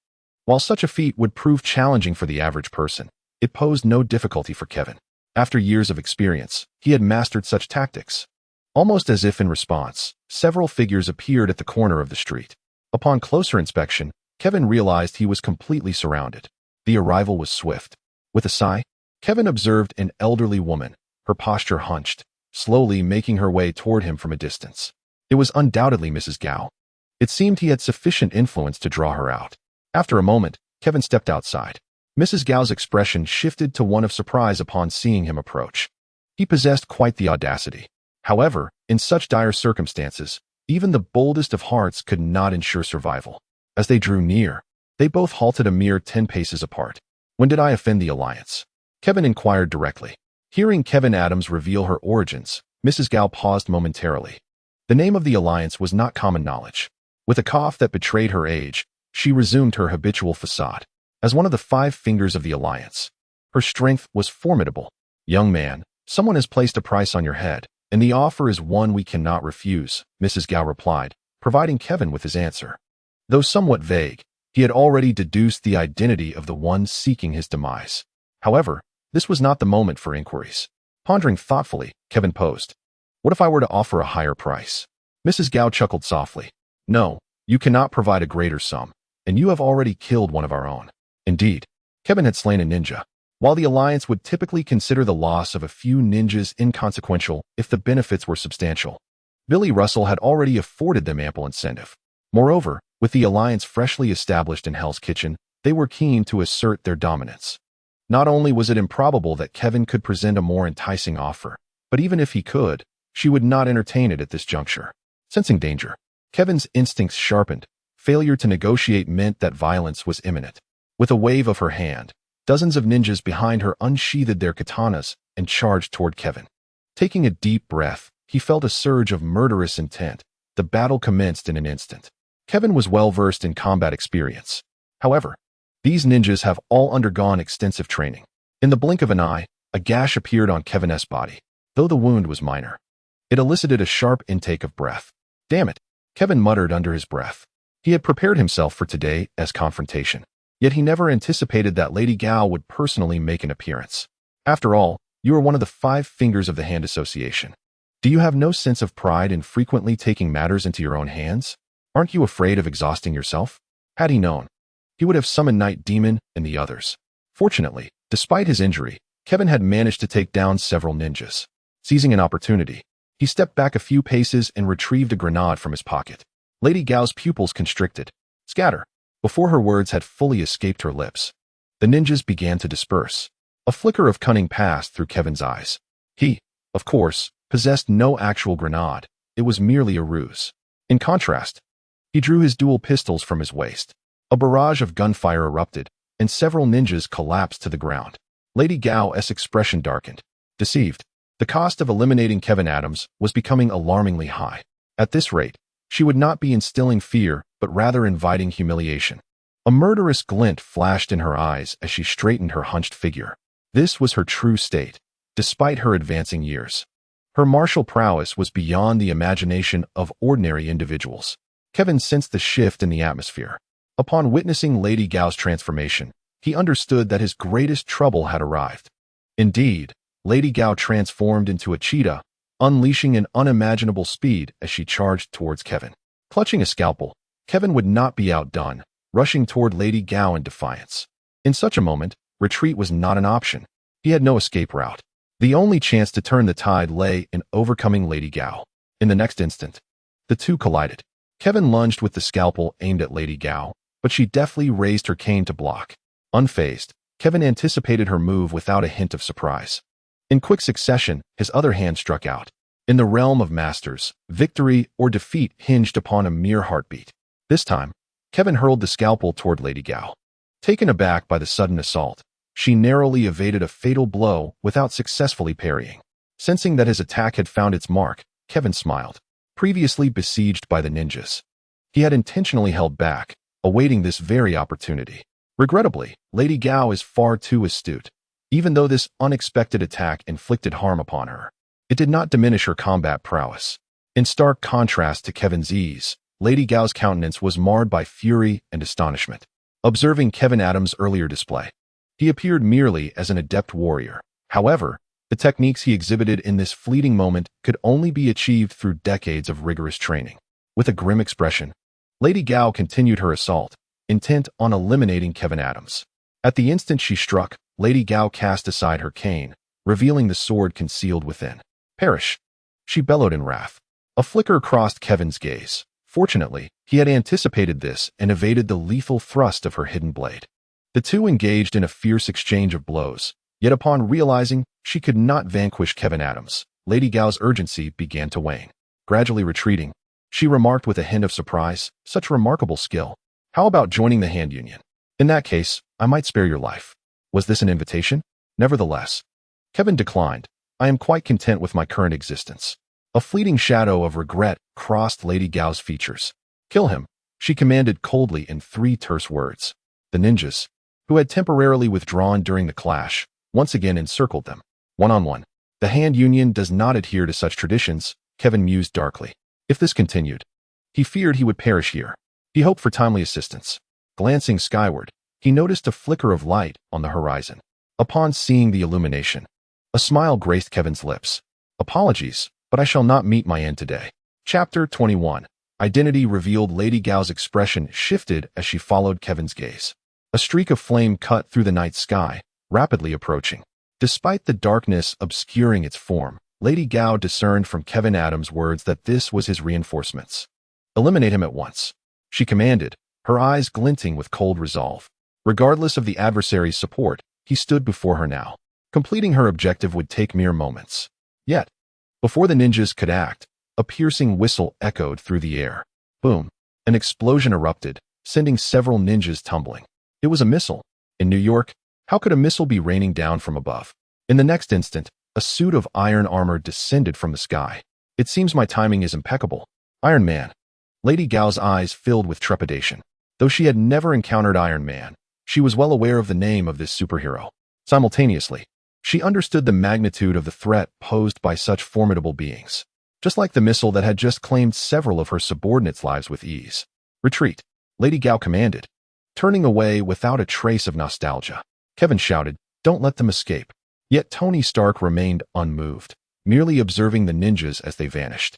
While such a feat would prove challenging for the average person, it posed no difficulty for Kevin. After years of experience, he had mastered such tactics. Almost as if in response, several figures appeared at the corner of the street. Upon closer inspection, Kevin realized he was completely surrounded. The arrival was swift. With a sigh, Kevin observed an elderly woman, her posture hunched, slowly making her way toward him from a distance. It was undoubtedly Mrs. Gao. It seemed he had sufficient influence to draw her out. After a moment, Kevin stepped outside. Mrs. Gao's expression shifted to one of surprise upon seeing him approach. He possessed quite the audacity. However, in such dire circumstances, even the boldest of hearts could not ensure survival. As they drew near, they both halted a mere 10 paces apart. When did I offend the alliance? Kevin inquired directly. Hearing Kevin Adams reveal her origins, Mrs. Gao paused momentarily. The name of the alliance was not common knowledge. With a cough that betrayed her age, she resumed her habitual facade. As one of the 5 fingers of the alliance, her strength was formidable. Young man, someone has placed a price on your head, and the offer is one we cannot refuse, Mrs. Gao replied, providing Kevin with his answer. Though somewhat vague, he had already deduced the identity of the one seeking his demise. However, this was not the moment for inquiries. Pondering thoughtfully, Kevin posed. What if I were to offer a higher price? Mrs. Gao chuckled softly. No, you cannot provide a greater sum, and you have already killed one of our own. Indeed, Kevin had slain a ninja. While the alliance would typically consider the loss of a few ninjas inconsequential if the benefits were substantial, Billy Russell had already afforded them ample incentive. Moreover, with the alliance freshly established in Hell's Kitchen, they were keen to assert their dominance. Not only was it improbable that Kevin could present a more enticing offer, but even if he could, she would not entertain it at this juncture. Sensing danger, Kevin's instincts sharpened. Failure to negotiate meant that violence was imminent. With a wave of her hand, dozens of ninjas behind her unsheathed their katanas and charged toward Kevin. Taking a deep breath, he felt a surge of murderous intent. The battle commenced in an instant. Kevin was well versed in combat experience. However, these ninjas have all undergone extensive training. In the blink of an eye, a gash appeared on Kevin's body, though the wound was minor. It elicited a sharp intake of breath. Damn it, Kevin muttered under his breath. He had prepared himself for today's confrontation, yet he never anticipated that Lady Gao would personally make an appearance. After all, you are one of the 5 fingers of the Hand Association. Do you have no sense of pride in frequently taking matters into your own hands? Aren't you afraid of exhausting yourself? Had he known, he would have summoned Night Demon and the others. Fortunately, despite his injury, Kevin had managed to take down several ninjas. Seizing an opportunity, he stepped back a few paces and retrieved a grenade from his pocket. Lady Gao's pupils constricted. Scatter! Before her words had fully escaped her lips, the ninjas began to disperse. A flicker of cunning passed through Kevin's eyes. He, of course, possessed no actual grenade. It was merely a ruse. In contrast, he drew his dual pistols from his waist. A barrage of gunfire erupted, and several ninjas collapsed to the ground. Lady Gao's expression darkened. Deceived, the cost of eliminating Kevin Adams was becoming alarmingly high. At this rate, she would not be instilling fear, but rather inviting humiliation. A murderous glint flashed in her eyes as she straightened her hunched figure. This was her true state, despite her advancing years. Her martial prowess was beyond the imagination of ordinary individuals. Kevin sensed the shift in the atmosphere. Upon witnessing Lady Gao's transformation, he understood that his greatest trouble had arrived. Indeed, Lady Gao transformed into a cheetah, unleashing an unimaginable speed as she charged towards Kevin. Clutching a scalpel, Kevin would not be outdone, rushing toward Lady Gao in defiance. In such a moment, retreat was not an option. He had no escape route. The only chance to turn the tide lay in overcoming Lady Gao. In the next instant, the two collided. Kevin lunged with the scalpel aimed at Lady Gao, but she deftly raised her cane to block. Unfazed, Kevin anticipated her move without a hint of surprise. In quick succession, his other hand struck out. In the realm of masters, victory or defeat hinged upon a mere heartbeat. This time, Kevin hurled the scalpel toward Lady Gao. Taken aback by the sudden assault, she narrowly evaded a fatal blow without successfully parrying. Sensing that his attack had found its mark, Kevin smiled. Previously besieged by the ninjas, he had intentionally held back, awaiting this very opportunity. Regrettably, Lady Gao is far too astute. Even though this unexpected attack inflicted harm upon her, it did not diminish her combat prowess. In stark contrast to Kevin's ease, Lady Gao's countenance was marred by fury and astonishment. Observing Kevin Adams' earlier display, he appeared merely as an adept warrior. However, the techniques he exhibited in this fleeting moment could only be achieved through decades of rigorous training. With a grim expression, Lady Gao continued her assault, intent on eliminating Kevin Adams. At the instant she struck, Lady Gao cast aside her cane, revealing the sword concealed within. Perish! She bellowed in wrath. A flicker crossed Kevin's gaze. Fortunately, he had anticipated this and evaded the lethal thrust of her hidden blade. The two engaged in a fierce exchange of blows, yet upon realizing she could not vanquish Kevin Adams, Lady Gao's urgency began to wane. Gradually retreating, she remarked with a hint of surprise, "Such remarkable skill. How about joining the Hand Union? In that case, I might spare your life." Was this an invitation? Nevertheless, Kevin declined. "I am quite content with my current existence." A fleeting shadow of regret crossed Lady Gao's features. "Kill him," she commanded coldly in 3 terse words. The ninjas, who had temporarily withdrawn during the clash, once again encircled them. One-on-one. The Hand Union does not adhere to such traditions, Kevin mused darkly. If this continued, he feared he would perish here. He hoped for timely assistance. Glancing skyward, he noticed a flicker of light on the horizon. Upon seeing the illumination, a smile graced Kevin's lips. "Apologies, but I shall not meet my end today." Chapter 21. Identity revealed. Lady Gao's expression shifted as she followed Kevin's gaze. A streak of flame cut through the night sky, rapidly approaching. Despite the darkness obscuring its form, Lady Gao discerned from Kevin Adams' words that this was his reinforcements. Eliminate him at once, she commanded, her eyes glinting with cold resolve. Regardless of the adversary's support, he stood before her now. Completing her objective would take mere moments. Yet, before the ninjas could act, a piercing whistle echoed through the air. Boom! An explosion erupted, sending several ninjas tumbling. It was a missile. In New York, how could a missile be raining down from above? In the next instant, a suit of iron armor descended from the sky. It seems my timing is impeccable. Iron Man. Lady Gao's eyes filled with trepidation. Though she had never encountered Iron Man, she was well aware of the name of this superhero. Simultaneously, she understood the magnitude of the threat posed by such formidable beings. Just like the missile that had just claimed several of her subordinates' lives with ease. Retreat, Lady Gao commanded. Turning away without a trace of nostalgia, Kevin shouted, "Don't let them escape." Yet Tony Stark remained unmoved, merely observing the ninjas as they vanished.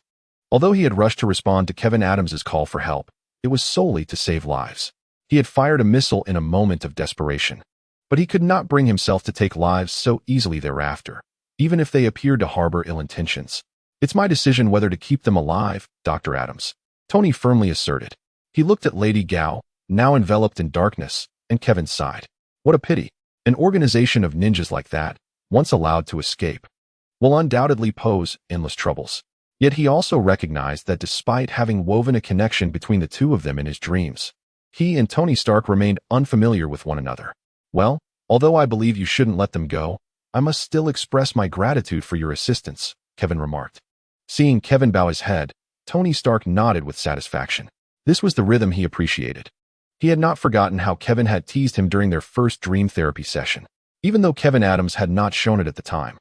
Although he had rushed to respond to Kevin Adams's call for help, it was solely to save lives. He had fired a missile in a moment of desperation. But he could not bring himself to take lives so easily thereafter, even if they appeared to harbor ill intentions. "It's my decision whether to keep them alive, Dr. Adams," Tony firmly asserted. He looked at Lady Gao, now enveloped in darkness, and Kevin sighed. What a pity. An organization of ninjas like that, once allowed to escape, will undoubtedly pose endless troubles. Yet he also recognized that despite having woven a connection between the two of them in his dreams, he and Tony Stark remained unfamiliar with one another. "Well, although I believe you shouldn't let them go, I must still express my gratitude for your assistance," Kevin remarked. Seeing Kevin bow his head, Tony Stark nodded with satisfaction. This was the rhythm he appreciated. He had not forgotten how Kevin had teased him during their first dream therapy session, even though Kevin Adams had not shown it at the time.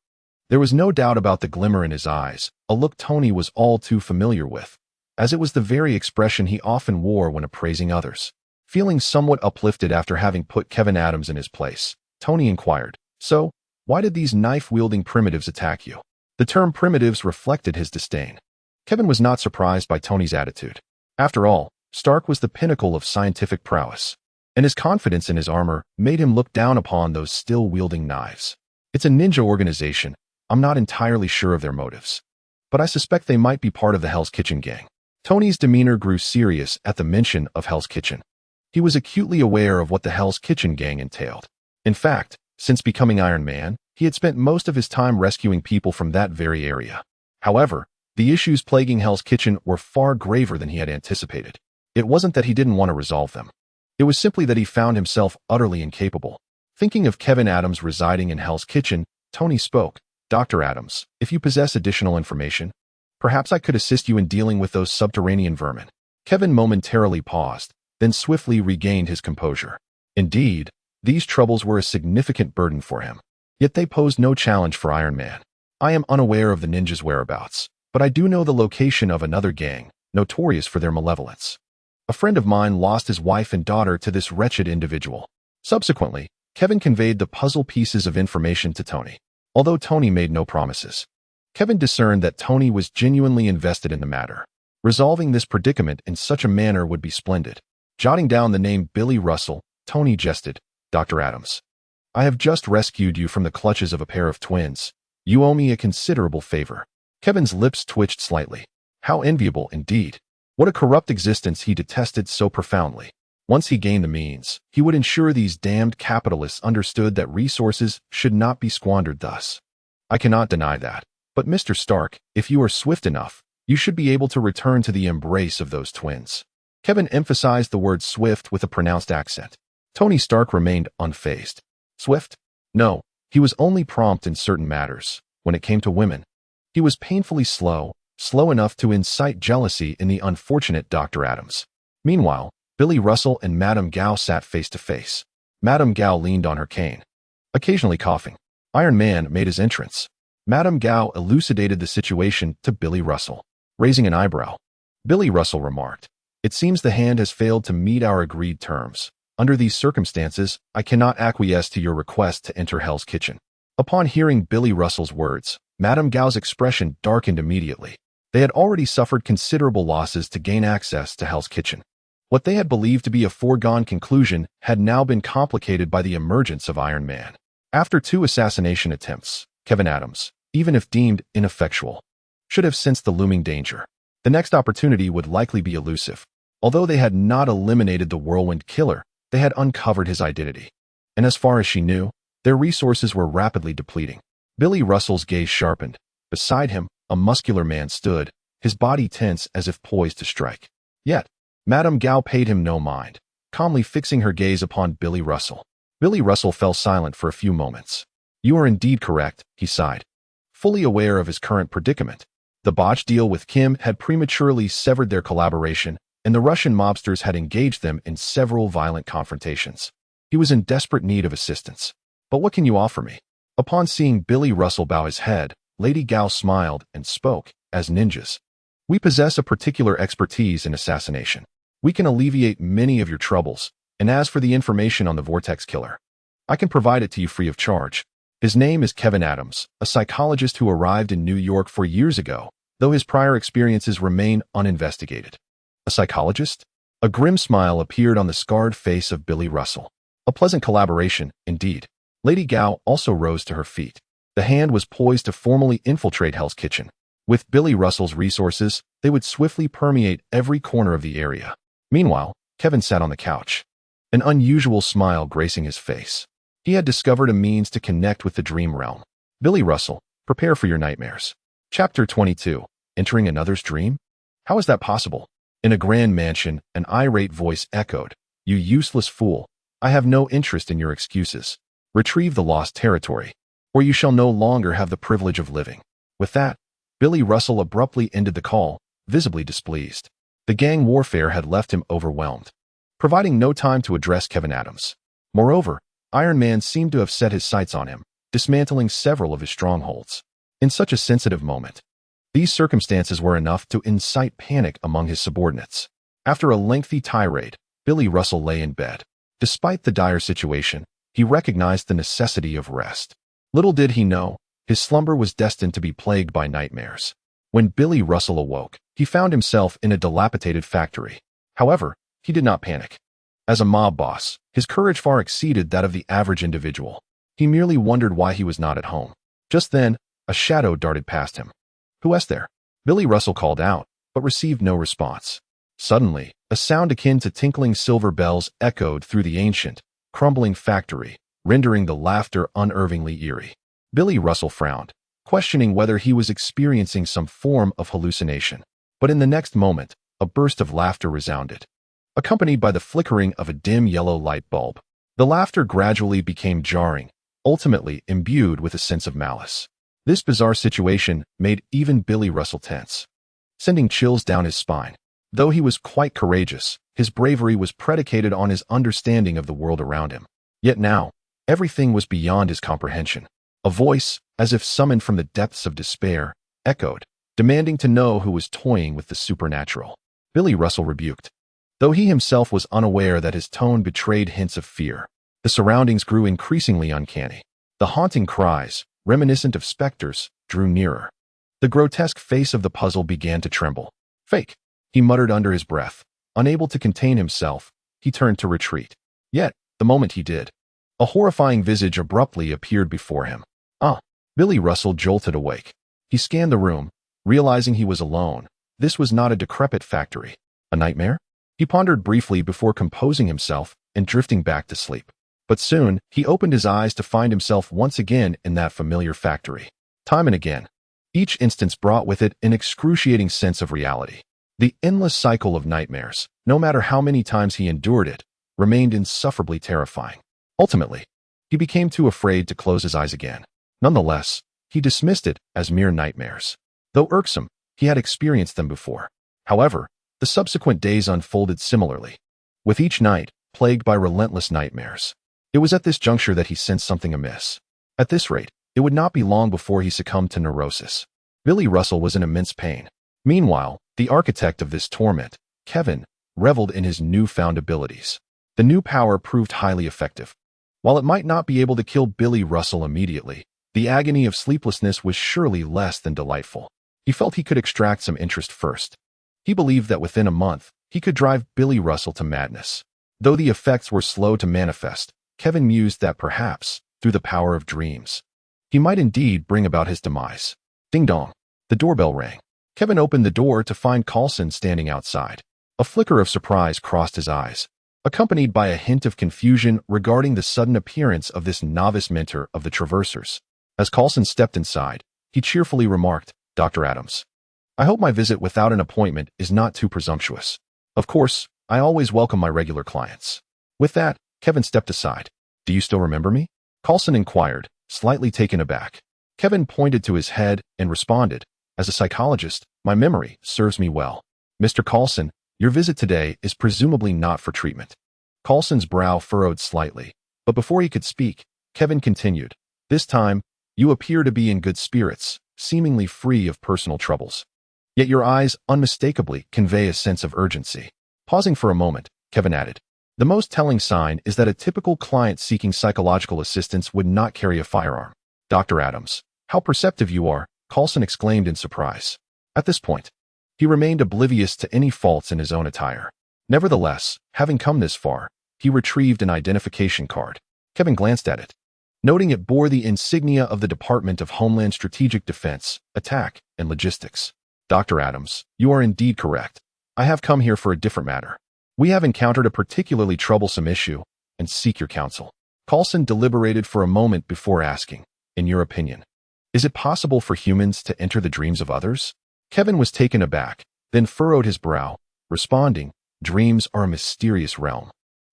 There was no doubt about the glimmer in his eyes, a look Tony was all too familiar with, as it was the very expression he often wore when appraising others. Feeling somewhat uplifted after having put Kevin Adams in his place, Tony inquired, "So, why did these knife-wielding primitives attack you?" The term primitives reflected his disdain. Kevin was not surprised by Tony's attitude. After all, Stark was the pinnacle of scientific prowess, and his confidence in his armor made him look down upon those still wielding knives. "It's a ninja organization. I'm not entirely sure of their motives, but I suspect they might be part of the Hell's Kitchen gang." Tony's demeanor grew serious at the mention of Hell's Kitchen. He was acutely aware of what the Hell's Kitchen gang entailed. In fact, since becoming Iron Man, he had spent most of his time rescuing people from that very area. However, the issues plaguing Hell's Kitchen were far graver than he had anticipated. It wasn't that he didn't want to resolve them. It was simply that he found himself utterly incapable. Thinking of Kevin Adams residing in Hell's Kitchen, Tony spoke, "Dr. Adams, if you possess additional information, perhaps I could assist you in dealing with those subterranean vermin." Kevin momentarily paused, then swiftly regained his composure. Indeed, these troubles were a significant burden for him. Yet they posed no challenge for Iron Man. "I am unaware of the ninjas' whereabouts, but I do know the location of another gang, notorious for their malevolence. A friend of mine lost his wife and daughter to this wretched individual." Subsequently, Kevin conveyed the puzzle pieces of information to Tony. Although Tony made no promises, Kevin discerned that Tony was genuinely invested in the matter. Resolving this predicament in such a manner would be splendid. Jotting down the name Billy Russell, Tony jested, "Dr. Adams, I have just rescued you from the clutches of a pair of twins. You owe me a considerable favor." Kevin's lips twitched slightly. How enviable indeed. What a corrupt existence he detested so profoundly. Once he gained the means, he would ensure these damned capitalists understood that resources should not be squandered thus. "I cannot deny that. But Mr. Stark, if you are swift enough, you should be able to return to the embrace of those twins." Kevin emphasized the word swift with a pronounced accent. Tony Stark remained unfazed. Swift? No, he was only prompt in certain matters. When it came to women, he was painfully slow enough to incite jealousy in the unfortunate Dr. Adams. Meanwhile, Billy Russell and Madame Gao sat face to face. Madame Gao leaned on her cane, occasionally coughing. Iron Man made his entrance. Madame Gao elucidated the situation to Billy Russell. Raising an eyebrow, Billy Russell remarked, "It seems the hand has failed to meet our agreed terms. Under these circumstances, I cannot acquiesce to your request to enter Hell's Kitchen." Upon hearing Billy Russell's words, Madame Gao's expression darkened immediately. They had already suffered considerable losses to gain access to Hell's Kitchen. What they had believed to be a foregone conclusion had now been complicated by the emergence of Iron Man. After 2 assassination attempts, Kevin Adams, even if deemed ineffectual, should have sensed the looming danger. The next opportunity would likely be elusive. Although they had not eliminated the whirlwind killer, they had uncovered his identity. And as far as she knew, their resources were rapidly depleting. Billy Russell's gaze sharpened. Beside him, a muscular man stood, his body tense as if poised to strike. Yet, Madame Gao paid him no mind, calmly fixing her gaze upon Billy Russell. Billy Russell fell silent for a few moments. "You are indeed correct," he sighed, fully aware of his current predicament. The botched deal with Kim had prematurely severed their collaboration, and the Russian mobsters had engaged them in several violent confrontations. He was in desperate need of assistance. "But what can you offer me?" Upon seeing Billy Russell bow his head, Lady Gao smiled and spoke, "As ninjas, we possess a particular expertise in assassination. We can alleviate many of your troubles, and as for the information on the Vortex Killer, I can provide it to you free of charge. His name is Kevin Adams, a psychologist who arrived in New York 4 years ago, though his prior experiences remain uninvestigated." A psychologist? A grim smile appeared on the scarred face of Billy Russell. A pleasant collaboration, indeed. Lady Gao also rose to her feet. The hand was poised to formally infiltrate Hell's Kitchen. With Billy Russell's resources, they would swiftly permeate every corner of the area. Meanwhile, Kevin sat on the couch, an unusual smile gracing his face. He had discovered a means to connect with the dream realm. Billy Russell, prepare for your nightmares. Chapter 22. Entering another's dream? How is that possible? In a grand mansion, an irate voice echoed, "You useless fool. I have no interest in your excuses. Retrieve the lost territory, or you shall no longer have the privilege of living." With that, Billy Russell abruptly ended the call, visibly displeased. The gang warfare had left him overwhelmed, providing no time to address Kevin Adams. Moreover, Iron Man seemed to have set his sights on him, dismantling several of his strongholds. In such a sensitive moment, these circumstances were enough to incite panic among his subordinates. After a lengthy tirade, Billy Russell lay in bed. Despite the dire situation, he recognized the necessity of rest. Little did he know, his slumber was destined to be plagued by nightmares. When Billy Russell awoke, he found himself in a dilapidated factory. However, he did not panic. As a mob boss, his courage far exceeded that of the average individual. He merely wondered why he was not at home. Just then, a shadow darted past him. "Who is there?" Billy Russell called out, but received no response. Suddenly, a sound akin to tinkling silver bells echoed through the ancient, crumbling factory, rendering the laughter unnervingly eerie. Billy Russell frowned, questioning whether he was experiencing some form of hallucination. But in the next moment, a burst of laughter resounded, accompanied by the flickering of a dim yellow light bulb. The laughter gradually became jarring, ultimately imbued with a sense of malice. This bizarre situation made even Billy Russell tense, sending chills down his spine. Though he was quite courageous, his bravery was predicated on his understanding of the world around him. Yet now, everything was beyond his comprehension. A voice, as if summoned from the depths of despair, echoed, demanding to know who was toying with the supernatural. Billy Russell rebuked, though he himself was unaware that his tone betrayed hints of fear. The surroundings grew increasingly uncanny. The haunting cries, reminiscent of specters, drew nearer. The grotesque face of the puzzle began to tremble. "Fake," he muttered under his breath. Unable to contain himself, he turned to retreat. Yet, the moment he did, a horrifying visage abruptly appeared before him. Billy Russell jolted awake. He scanned the room, realizing he was alone. This was not a decrepit factory. A nightmare? He pondered briefly before composing himself and drifting back to sleep. But soon, he opened his eyes to find himself once again in that familiar factory. Time and again, each instance brought with it an excruciating sense of reality. The endless cycle of nightmares, no matter how many times he endured it, remained insufferably terrifying. Ultimately, he became too afraid to close his eyes again. Nonetheless, he dismissed it as mere nightmares. Though irksome, he had experienced them before. However, the subsequent days unfolded similarly, with each night plagued by relentless nightmares. It was at this juncture that he sensed something amiss. At this rate, it would not be long before he succumbed to neurosis. Billy Russell was in immense pain. Meanwhile, the architect of this torment, Kevin, reveled in his newfound abilities. The new power proved highly effective. While it might not be able to kill Billy Russell immediately, the agony of sleeplessness was surely less than delightful. He felt he could extract some interest first. He believed that within a month, he could drive Billy Russell to madness. Though the effects were slow to manifest, Kevin mused that perhaps, through the power of dreams, he might indeed bring about his demise. Ding dong. The doorbell rang. Kevin opened the door to find Coulson standing outside. A flicker of surprise crossed his eyes, accompanied by a hint of confusion regarding the sudden appearance of this novice mentor of the Traversers. As Coulson stepped inside, he cheerfully remarked, "Dr. Adams, I hope my visit without an appointment is not too presumptuous. Of course, I always welcome my regular clients." With that, Kevin stepped aside. "Do you still remember me?" Coulson inquired, slightly taken aback. Kevin pointed to his head and responded, "As a psychologist, my memory serves me well. Mr. Coulson, your visit today is presumably not for treatment." Coulson's brow furrowed slightly, but before he could speak, Kevin continued, "This time, you appear to be in good spirits, seemingly free of personal troubles. Yet your eyes unmistakably convey a sense of urgency." Pausing for a moment, Kevin added, "The most telling sign is that a typical client seeking psychological assistance would not carry a firearm." "Dr. Adams, how perceptive you are," Coulson exclaimed in surprise. At this point, he remained oblivious to any faults in his own attire. Nevertheless, having come this far, he retrieved an identification card. Kevin glanced at it, noting it bore the insignia of the Department of Homeland Strategic Defense, Attack, and Logistics. "Dr. Adams, you are indeed correct. I have come here for a different matter. We have encountered a particularly troublesome issue and seek your counsel." Coulson deliberated for a moment before asking, "In your opinion, is it possible for humans to enter the dreams of others?" Kevin was taken aback, then furrowed his brow, responding, "Dreams are a mysterious realm.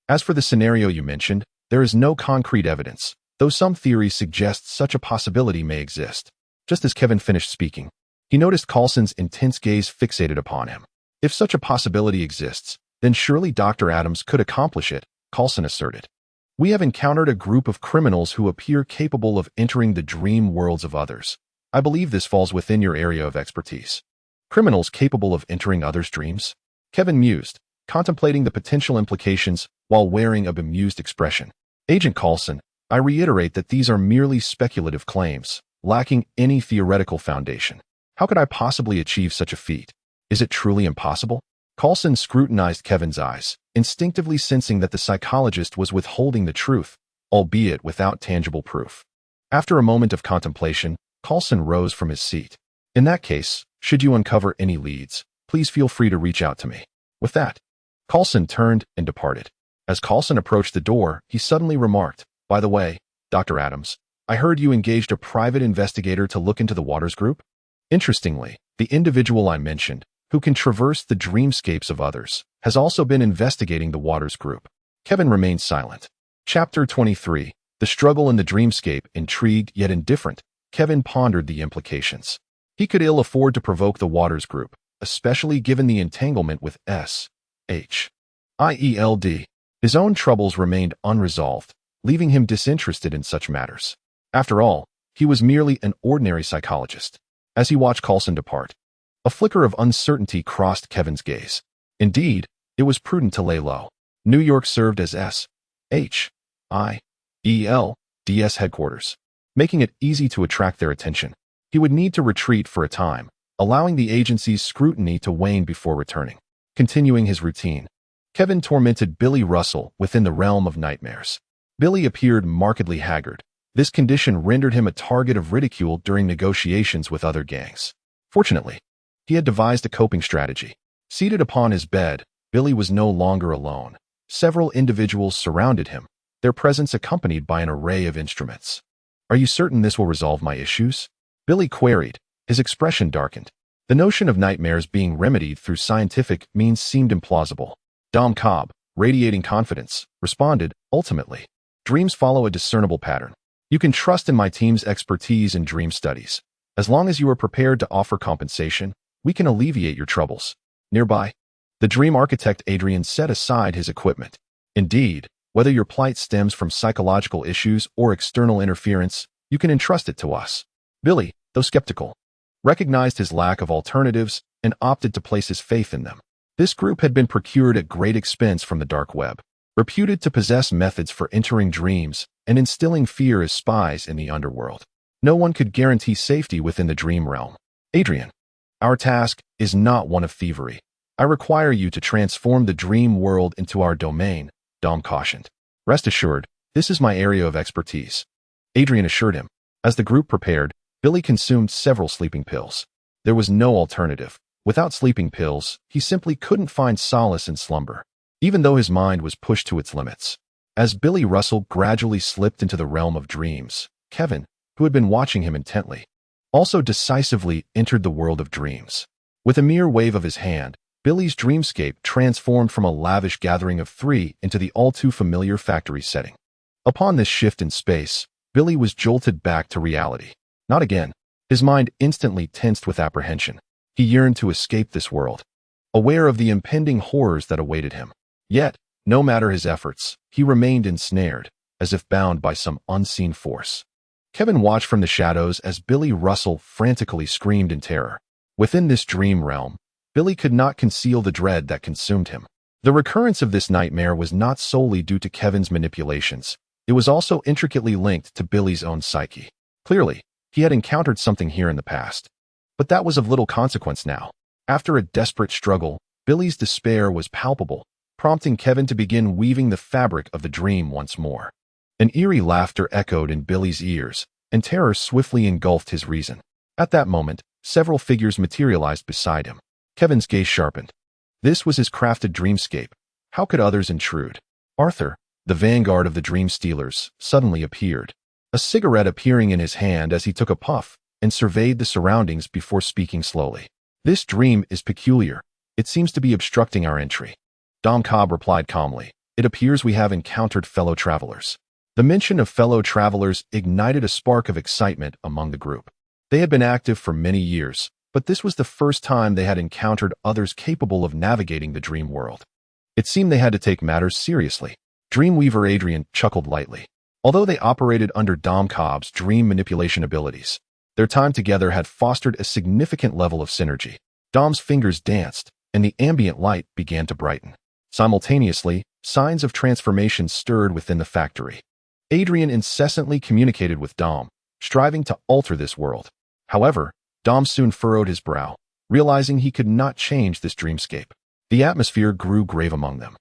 As for the scenario you mentioned, there is no concrete evidence, though some theories suggest such a possibility may exist." Just as Kevin finished speaking, he noticed Coulson's intense gaze fixated upon him. "If such a possibility exists, then surely Dr. Adams could accomplish it," Coulson asserted. "We have encountered a group of criminals who appear capable of entering the dream worlds of others. I believe this falls within your area of expertise." "Criminals capable of entering others' dreams?" Kevin mused, contemplating the potential implications while wearing a bemused expression. "Agent Coulson, I reiterate that these are merely speculative claims, lacking any theoretical foundation. How could I possibly achieve such a feat? Is it truly impossible?" Coulson scrutinized Kevin's eyes, instinctively sensing that the psychologist was withholding the truth, albeit without tangible proof. After a moment of contemplation, Coulson rose from his seat. "In that case, should you uncover any leads, please feel free to reach out to me." With that, Coulson turned and departed. As Coulson approached the door, he suddenly remarked, "By the way, Dr. Adams, I heard you engaged a private investigator to look into the Waters Group." Interestingly, the individual I mentioned, who can traverse the dreamscapes of others, has also been investigating the Waters Group. Kevin remained silent. Chapter 23. The struggle in the dreamscape. Intrigued yet indifferent, Kevin pondered the implications. He could ill afford to provoke the Waters Group, especially given the entanglement with S.H.I.E.L.D. His own troubles remained unresolved, leaving him disinterested in such matters. After all, he was merely an ordinary psychologist. As he watched Coulson depart, a flicker of uncertainty crossed Kevin's gaze. Indeed, it was prudent to lay low. New York served as S.H.I.E.L.D.'s headquarters, making it easy to attract their attention. He would need to retreat for a time, allowing the agency's scrutiny to wane before returning. Continuing his routine, Kevin tormented Billy Russell within the realm of nightmares. Billy appeared markedly haggard. This condition rendered him a target of ridicule during negotiations with other gangs. Fortunately, he had devised a coping strategy. Seated upon his bed, Billy was no longer alone. Several individuals surrounded him, their presence accompanied by an array of instruments. "Are you certain this will resolve my issues?" Billy queried, his expression darkened. The notion of nightmares being remedied through scientific means seemed implausible. Dom Cobb, radiating confidence, responded, "Ultimately, dreams follow a discernible pattern. You can trust in my team's expertise in dream studies. As long as you are prepared to offer compensation, we can alleviate your troubles." Nearby, the dream architect Adrian set aside his equipment. "Indeed, whether your plight stems from psychological issues or external interference, you can entrust it to us." Billy, though skeptical, recognized his lack of alternatives and opted to place his faith in them. This group had been procured at great expense from the dark web, reputed to possess methods for entering dreams and instilling fear as spies in the underworld. No one could guarantee safety within the dream realm. "Adrian, our task is not one of thievery. I require you to transform the dream world into our domain," Dom cautioned. "Rest assured, this is my area of expertise," Adrian assured him. As the group prepared, Billy consumed several sleeping pills. There was no alternative. Without sleeping pills, he simply couldn't find solace in slumber, even though his mind was pushed to its limits. As Billy Russell gradually slipped into the realm of dreams, Kevin, who had been watching him intently, also decisively entered the world of dreams. With a mere wave of his hand, Billy's dreamscape transformed from a lavish gathering of three into the all-too-familiar factory setting. Upon this shift in space, Billy was jolted back to reality. Not again. His mind instantly tensed with apprehension. He yearned to escape this world, aware of the impending horrors that awaited him. Yet, no matter his efforts, he remained ensnared, as if bound by some unseen force. Kevin watched from the shadows as Billy Russell frantically screamed in terror. Within this dream realm, Billy could not conceal the dread that consumed him. The recurrence of this nightmare was not solely due to Kevin's manipulations. It was also intricately linked to Billy's own psyche. Clearly, he had encountered something here in the past. But that was of little consequence now. After a desperate struggle, Billy's despair was palpable, prompting Kevin to begin weaving the fabric of the dream once more. An eerie laughter echoed in Billy's ears, and terror swiftly engulfed his reason. At that moment, several figures materialized beside him. Kevin's gaze sharpened. This was his crafted dreamscape. How could others intrude? Arthur, the vanguard of the Dream Stealers, suddenly appeared, a cigarette appearing in his hand as he took a puff and surveyed the surroundings before speaking slowly. This dream is peculiar. It seems to be obstructing our entry. Dom Cobb replied calmly. It appears we have encountered fellow travelers. The mention of fellow travelers ignited a spark of excitement among the group. They had been active for many years, but this was the first time they had encountered others capable of navigating the dream world. It seemed they had to take matters seriously. Dreamweaver Adrian chuckled lightly. Although they operated under Dom Cobb's dream manipulation abilities, their time together had fostered a significant level of synergy. Dom's fingers danced, and the ambient light began to brighten. Simultaneously, signs of transformation stirred within the factory. Adrian incessantly communicated with Dom, striving to alter this world. However, Dom soon furrowed his brow, realizing he could not change this dreamscape. The atmosphere grew grave among them,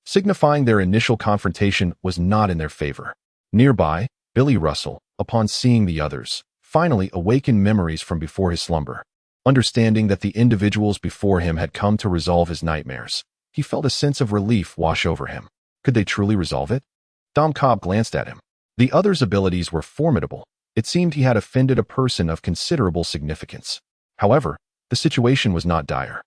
signifying their initial confrontation was not in their favor. Nearby, Billy Russell, upon seeing the others, finally awakened memories from before his slumber. Understanding that the individuals before him had come to resolve his nightmares, he felt a sense of relief wash over him. Could they truly resolve it? Dom Cobb glanced at him. The other's abilities were formidable. It seemed he had offended a person of considerable significance. However, the situation was not dire,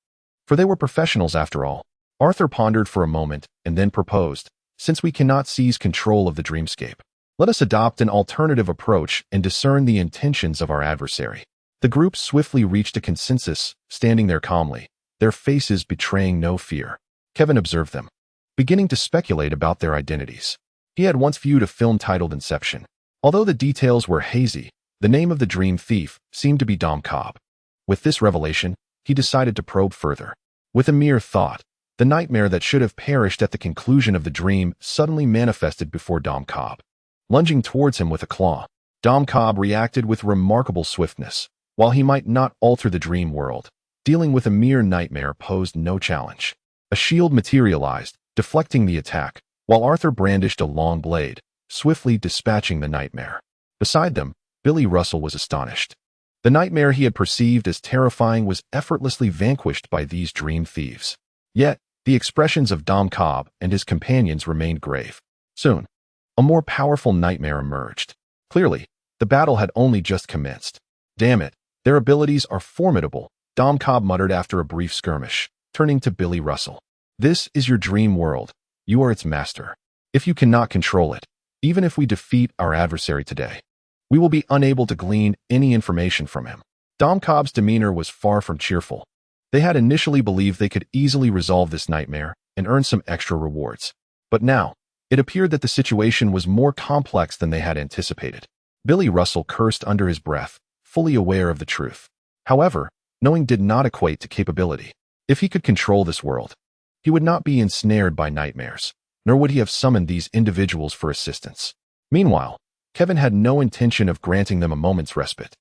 for they were professionals after all. Arthur pondered for a moment and then proposed, since we cannot seize control of the dreamscape, let us adopt an alternative approach and discern the intentions of our adversary. The group swiftly reached a consensus, standing there calmly, their faces betraying no fear. Kevin observed them, beginning to speculate about their identities. He had once viewed a film titled Inception. Although the details were hazy, the name of the dream thief seemed to be Dom Cobb. With this revelation, he decided to probe further. With a mere thought, the nightmare that should have perished at the conclusion of the dream suddenly manifested before Dom Cobb. Lunging towards him with a claw, Dom Cobb reacted with remarkable swiftness. While he might not alter the dream world, dealing with a mere nightmare posed no challenge. A shield materialized, deflecting the attack, while Arthur brandished a long blade, swiftly dispatching the nightmare. Beside them, Billy Russell was astonished. The nightmare he had perceived as terrifying was effortlessly vanquished by these dream thieves. Yet, the expressions of Dom Cobb and his companions remained grave. Soon, a more powerful nightmare emerged. Clearly, the battle had only just commenced. Damn it, their abilities are formidable, Dom Cobb muttered after a brief skirmish, turning to Billy Russell. This is your dream world. You are its master. If you cannot control it, even if we defeat our adversary today, we will be unable to glean any information from him. Dom Cobb's demeanor was far from cheerful. They had initially believed they could easily resolve this nightmare and earn some extra rewards. But now, it appeared that the situation was more complex than they had anticipated. Billy Russell cursed under his breath, fully aware of the truth. However, knowing did not equate to capability. If he could control this world, he would not be ensnared by nightmares, nor would he have summoned these individuals for assistance. Meanwhile, Kevin had no intention of granting them a moment's respite.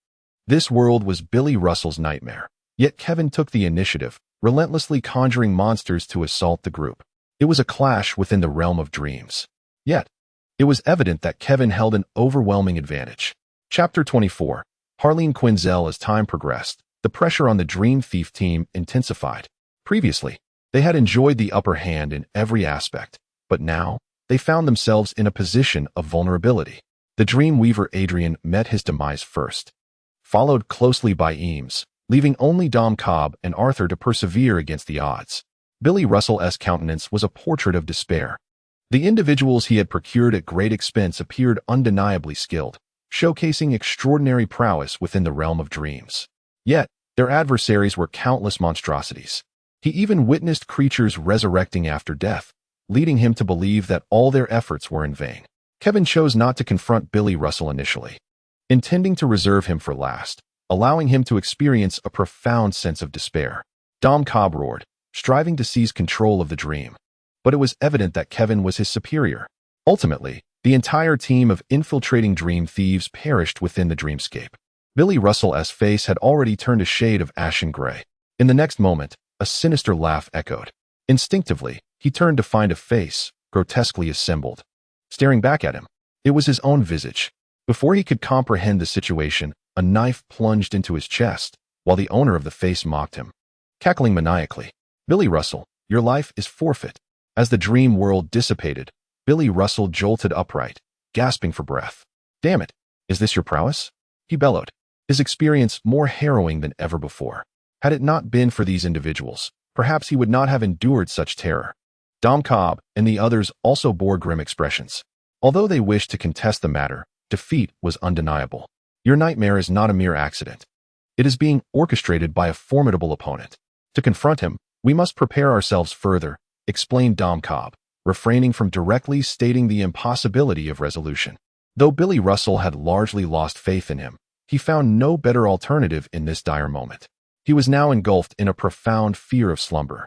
This world was Billy Russell's nightmare, yet Kevin took the initiative, relentlessly conjuring monsters to assault the group. It was a clash within the realm of dreams. Yet, it was evident that Kevin held an overwhelming advantage. Chapter 24. Harleen Quinzel. As time progressed, the pressure on the Dream Thief team intensified. Previously, they had enjoyed the upper hand in every aspect, but now, they found themselves in a position of vulnerability. The Dream Weaver Adrian met his demise first, followed closely by Eames, leaving only Dom Cobb and Arthur to persevere against the odds. Billy Russell's countenance was a portrait of despair. The individuals he had procured at great expense appeared undeniably skilled, showcasing extraordinary prowess within the realm of dreams. Yet, their adversaries were countless monstrosities. He even witnessed creatures resurrecting after death, leading him to believe that all their efforts were in vain. Kevin chose not to confront Billy Russell initially, intending to reserve him for last, allowing him to experience a profound sense of despair. Dom Cobb roared, striving to seize control of the dream. But it was evident that Kevin was his superior. Ultimately, the entire team of infiltrating dream thieves perished within the dreamscape. Billy Russell's face had already turned a shade of ashen gray. In the next moment, a sinister laugh echoed. Instinctively, he turned to find a face, grotesquely assembled, staring back at him. It was his own visage. Before he could comprehend the situation, a knife plunged into his chest, while the owner of the face mocked him, cackling maniacally. "Billy Russell, your life is forfeit." As the dream world dissipated, Billy Russell jolted upright, gasping for breath. "Damn it, is this your prowess?" he bellowed, his experience more harrowing than ever before. Had it not been for these individuals, perhaps he would not have endured such terror. Dom Cobb and the others also bore grim expressions. Although they wished to contest the matter, defeat was undeniable. "Your nightmare is not a mere accident. It is being orchestrated by a formidable opponent. To confront him, we must prepare ourselves further," explained Dom Cobb, refraining from directly stating the impossibility of resolution. Though Billy Russell had largely lost faith in him, he found no better alternative in this dire moment. He was now engulfed in a profound fear of slumber.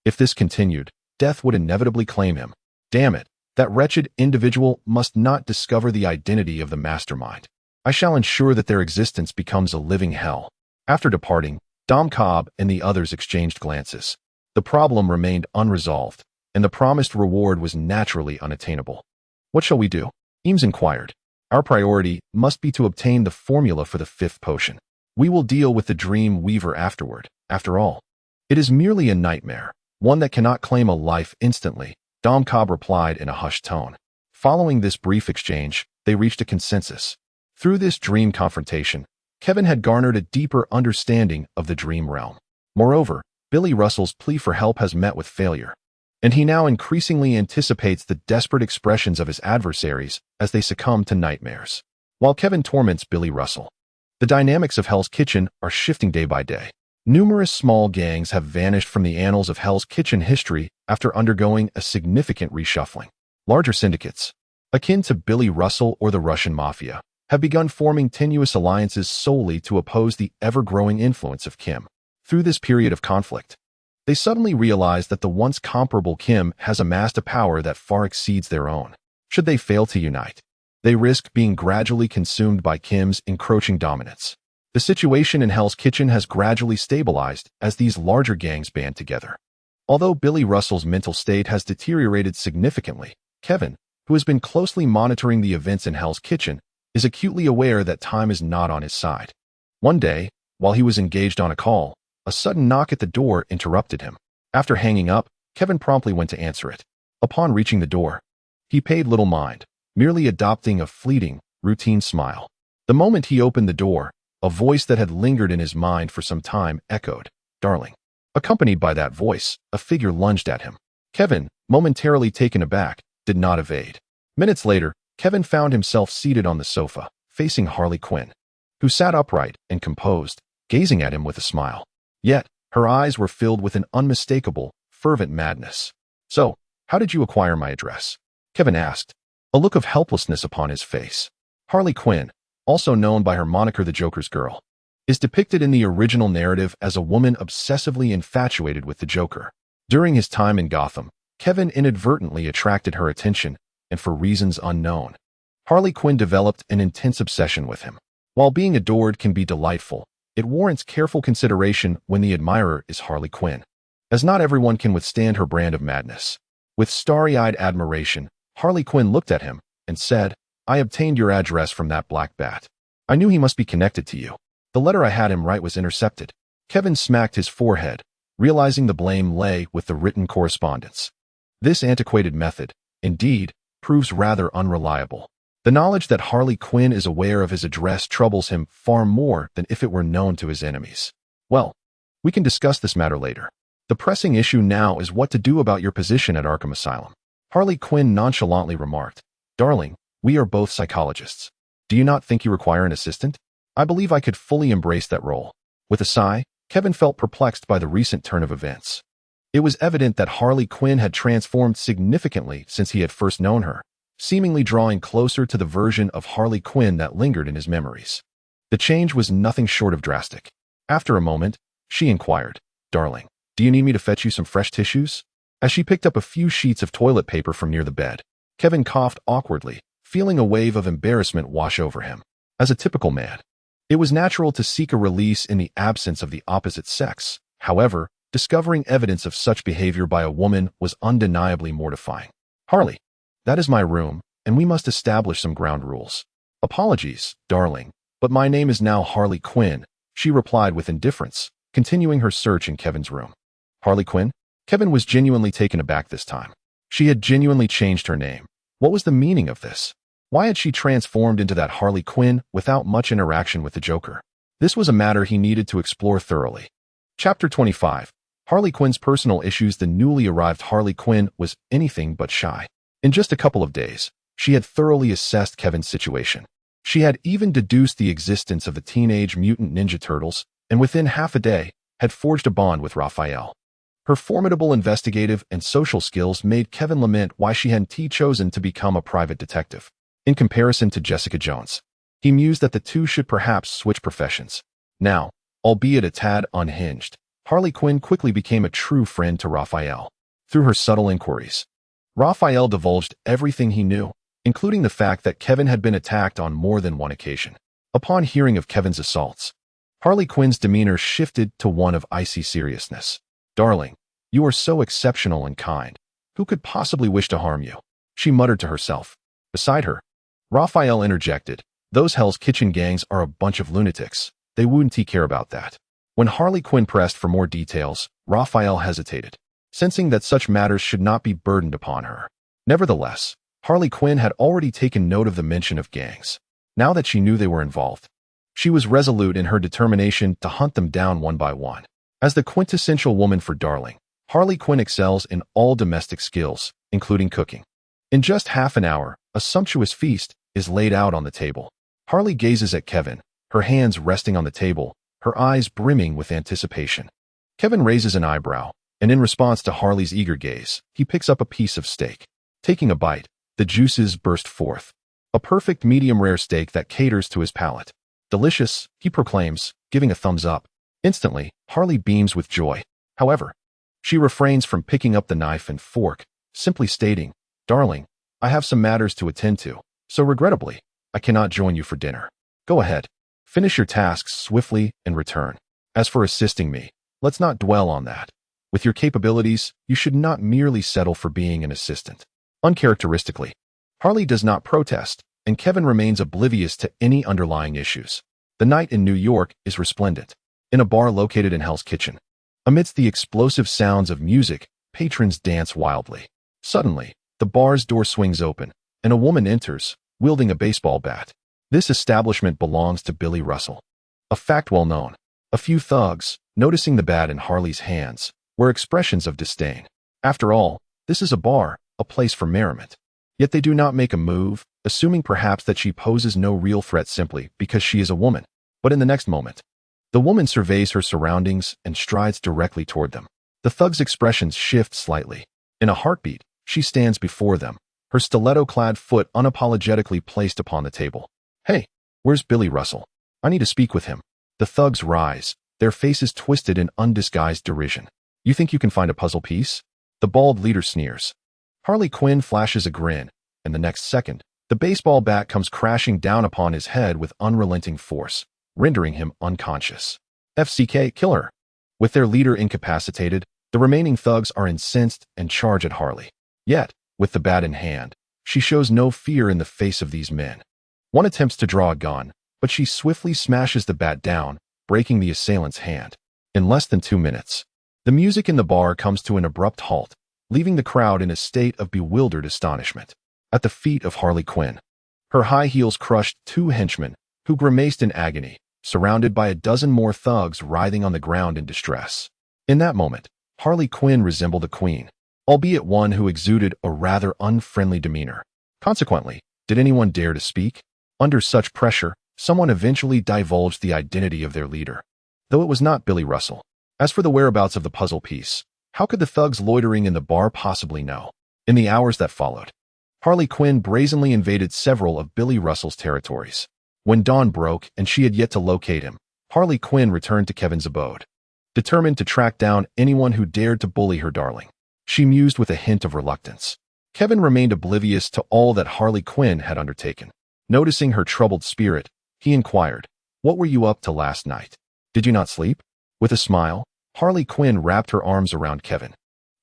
If this continued, death would inevitably claim him. Damn it, that wretched individual must not discover the identity of the mastermind. I shall ensure that their existence becomes a living hell. After departing, Dom Cobb and the others exchanged glances. The problem remained unresolved, and the promised reward was naturally unattainable. "What shall we do?" Eames inquired. "Our priority must be to obtain the formula for the fifth potion. We will deal with the Dream Weaver afterward. After all, it is merely a nightmare, one that cannot claim a life instantly," Dom Cobb replied in a hushed tone. Following this brief exchange, they reached a consensus. Through this dream confrontation, Kevin had garnered a deeper understanding of the dream realm. Moreover, Billy Russell's plea for help has met with failure, and he now increasingly anticipates the desperate expressions of his adversaries as they succumb to nightmares. While Kevin torments Billy Russell, the dynamics of Hell's Kitchen are shifting day by day. Numerous small gangs have vanished from the annals of Hell's Kitchen history after undergoing a significant reshuffling. Larger syndicates, akin to Billy Russell or the Russian Mafia, have begun forming tenuous alliances solely to oppose the ever-growing influence of Kim. Through this period of conflict, they suddenly realize that the once comparable Kim has amassed a power that far exceeds their own. Should they fail to unite, they risk being gradually consumed by Kim's encroaching dominance. The situation in Hell's Kitchen has gradually stabilized as these larger gangs band together. Although Billy Russell's mental state has deteriorated significantly, Kevin, who has been closely monitoring the events in Hell's Kitchen, is acutely aware that time is not on his side. One day, while he was engaged on a call, a sudden knock at the door interrupted him. After hanging up, Kevin promptly went to answer it. Upon reaching the door, he paid little mind, merely adopting a fleeting, routine smile. The moment he opened the door, a voice that had lingered in his mind for some time echoed, "Darling." Accompanied by that voice, a figure lunged at him. Kevin, momentarily taken aback, did not evade. Minutes later, Kevin found himself seated on the sofa, facing Harley Quinn, who sat upright and composed, gazing at him with a smile. Yet, her eyes were filled with an unmistakable, fervent madness. "So, how did you acquire my address?" Kevin asked, a look of helplessness upon his face. Harley Quinn, also known by her moniker the Joker's Girl, is depicted in the original narrative as a woman obsessively infatuated with the Joker. During his time in Gotham, Kevin inadvertently attracted her attention, and for reasons unknown, Harley Quinn developed an intense obsession with him. While being adored can be delightful, it warrants careful consideration when the admirer is Harley Quinn, as not everyone can withstand her brand of madness. With starry-eyed admiration, Harley Quinn looked at him and said, "I obtained your address from that black bat. I knew he must be connected to you. The letter I had him write was intercepted. Kevin smacked his forehead, realizing the blame lay with the written correspondence. This antiquated method, indeed, proves rather unreliable. The knowledge that Harley Quinn is aware of his address troubles him far more than if it were known to his enemies. Well, we can discuss this matter later. The pressing issue now is what to do about your position at Arkham Asylum. Harley Quinn nonchalantly remarked, Darling, we are both psychologists. Do you not think you require an assistant? I believe I could fully embrace that role. With a sigh, Kevin felt perplexed by the recent turn of events. It was evident that Harley Quinn had transformed significantly since he had first known her, seemingly drawing closer to the version of Harley Quinn that lingered in his memories. The change was nothing short of drastic. After a moment, she inquired, Darling, do you need me to fetch you some fresh tissues? As she picked up a few sheets of toilet paper from near the bed, Kevin coughed awkwardly, feeling a wave of embarrassment wash over him. As a typical man, it was natural to seek a release in the absence of the opposite sex. However, discovering evidence of such behavior by a woman was undeniably mortifying. Harley, that is my room, and we must establish some ground rules. Apologies, darling, but my name is now Harley Quinn, she replied with indifference, continuing her search in Kevin's room. Harley Quinn? Kevin was genuinely taken aback this time. She had genuinely changed her name. What was the meaning of this? Why had she transformed into that Harley Quinn without much interaction with the Joker? This was a matter he needed to explore thoroughly. Chapter 25. Harley Quinn's personal issues. The newly arrived Harley Quinn was anything but shy. In just a couple of days, she had thoroughly assessed Kevin's situation. She had even deduced the existence of the Teenage Mutant Ninja Turtles, and within half a day, had forged a bond with Raphael. Her formidable investigative and social skills made Kevin lament why she hadn't chosen to become a private detective. In comparison to Jessica Jones, he mused that the two should perhaps switch professions. Now, albeit a tad unhinged, Harley Quinn quickly became a true friend to Raphael. Through her subtle inquiries, Raphael divulged everything he knew, including the fact that Kevin had been attacked on more than one occasion. Upon hearing of Kevin's assaults, Harley Quinn's demeanor shifted to one of icy seriousness. Darling, you are so exceptional and kind. Who could possibly wish to harm you? She muttered to herself. Beside her, Raphael interjected, Those Hell's Kitchen gangs are a bunch of lunatics. They wouldn't care about that. When Harley Quinn pressed for more details, Raphael hesitated, sensing that such matters should not be burdened upon her. Nevertheless, Harley Quinn had already taken note of the mention of gangs. Now that she knew they were involved, she was resolute in her determination to hunt them down one by one. As the quintessential woman for Darling, Harley Quinn excels in all domestic skills, including cooking. In just half an hour, a sumptuous feast is laid out on the table. Harley gazes at Kevin, her hands resting on the table, her eyes brimming with anticipation. Kevin raises an eyebrow, and in response to Harley's eager gaze, he picks up a piece of steak. Taking a bite, the juices burst forth. A perfect medium-rare steak that caters to his palate. Delicious, he proclaims, giving a thumbs up. Instantly, Harley beams with joy. However, she refrains from picking up the knife and fork, simply stating, Darling, I have some matters to attend to, so regrettably, I cannot join you for dinner. Go ahead, finish your tasks swiftly and return. As for assisting me, let's not dwell on that. With your capabilities, you should not merely settle for being an assistant. Uncharacteristically, Harley does not protest, and Kevin remains oblivious to any underlying issues. The night in New York is resplendent. In a bar located in Hell's Kitchen, amidst the explosive sounds of music, patrons dance wildly. Suddenly, the bar's door swings open, and a woman enters, wielding a baseball bat. This establishment belongs to Billy Russell. A fact well known. A few thugs, noticing the bat in Harley's hands, were expressions of disdain. After all, this is a bar, a place for merriment. Yet they do not make a move, assuming perhaps that she poses no real threat simply because she is a woman. But in the next moment, the woman surveys her surroundings and strides directly toward them. The thug's expressions shift slightly. In a heartbeat, she stands before them, her stiletto-clad foot unapologetically placed upon the table. Hey, where's Billy Russell? I need to speak with him. The thugs rise, their faces twisted in undisguised derision. You think you can find a puzzle piece? The bald leader sneers. Harley Quinn flashes a grin, and the next second, the baseball bat comes crashing down upon his head with unrelenting force, rendering him unconscious. FCK, kill her. With their leader incapacitated, the remaining thugs are incensed and charge at Harley. Yet, with the bat in hand, she shows no fear in the face of these men. One attempts to draw a gun, but she swiftly smashes the bat down, breaking the assailant's hand. In less than 2 minutes, the music in the bar comes to an abrupt halt, leaving the crowd in a state of bewildered astonishment. At the feet of Harley Quinn, her high heels crushed 2 henchmen, who grimaced in agony, surrounded by a dozen more thugs writhing on the ground in distress. In that moment, Harley Quinn resembled a queen, albeit one who exuded a rather unfriendly demeanor. Consequently, did anyone dare to speak? Under such pressure, someone eventually divulged the identity of their leader, though it was not Billy Russell. As for the whereabouts of the puzzle piece, how could the thugs loitering in the bar possibly know? In the hours that followed, Harley Quinn brazenly invaded several of Billy Russell's territories. When dawn broke and she had yet to locate him, Harley Quinn returned to Kevin's abode, determined to track down anyone who dared to bully her darling. She mused with a hint of reluctance. Kevin remained oblivious to all that Harley Quinn had undertaken. Noticing her troubled spirit, he inquired, "What were you up to last night? Did you not sleep?" With a smile, Harley Quinn wrapped her arms around Kevin,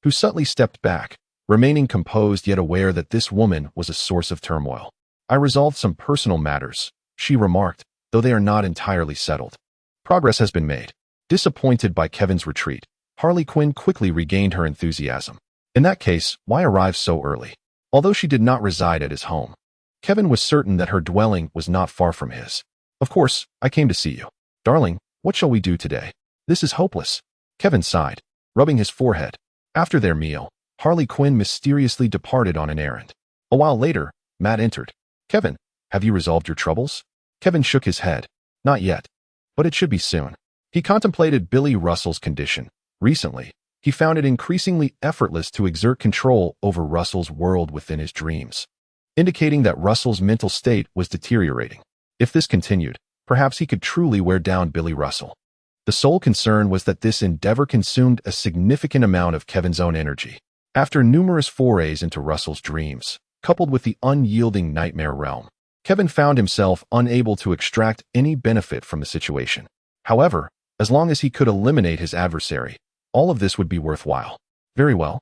who subtly stepped back, remaining composed yet aware that this woman was a source of turmoil. "I resolved some personal matters," she remarked, "though they are not entirely settled. Progress has been made." Disappointed by Kevin's retreat, Harley Quinn quickly regained her enthusiasm. In that case, why arrive so early? Although she did not reside at his home, Kevin was certain that her dwelling was not far from his. "Of course, I came to see you. Darling, what shall we do today? This is hopeless." Kevin sighed, rubbing his forehead. After their meal, Harley Quinn mysteriously departed on an errand. A while later, Matt entered. "Kevin, have you resolved your troubles?" Kevin shook his head. "Not yet, but it should be soon." He contemplated Billy Russell's condition. Recently, he found it increasingly effortless to exert control over Russell's world within his dreams, indicating that Russell's mental state was deteriorating. If this continued, perhaps he could truly wear down Billy Russell. The sole concern was that this endeavor consumed a significant amount of Kevin's own energy. After numerous forays into Russell's dreams, coupled with the unyielding nightmare realm, Kevin found himself unable to extract any benefit from the situation. However, as long as he could eliminate his adversary, all of this would be worthwhile. "Very well.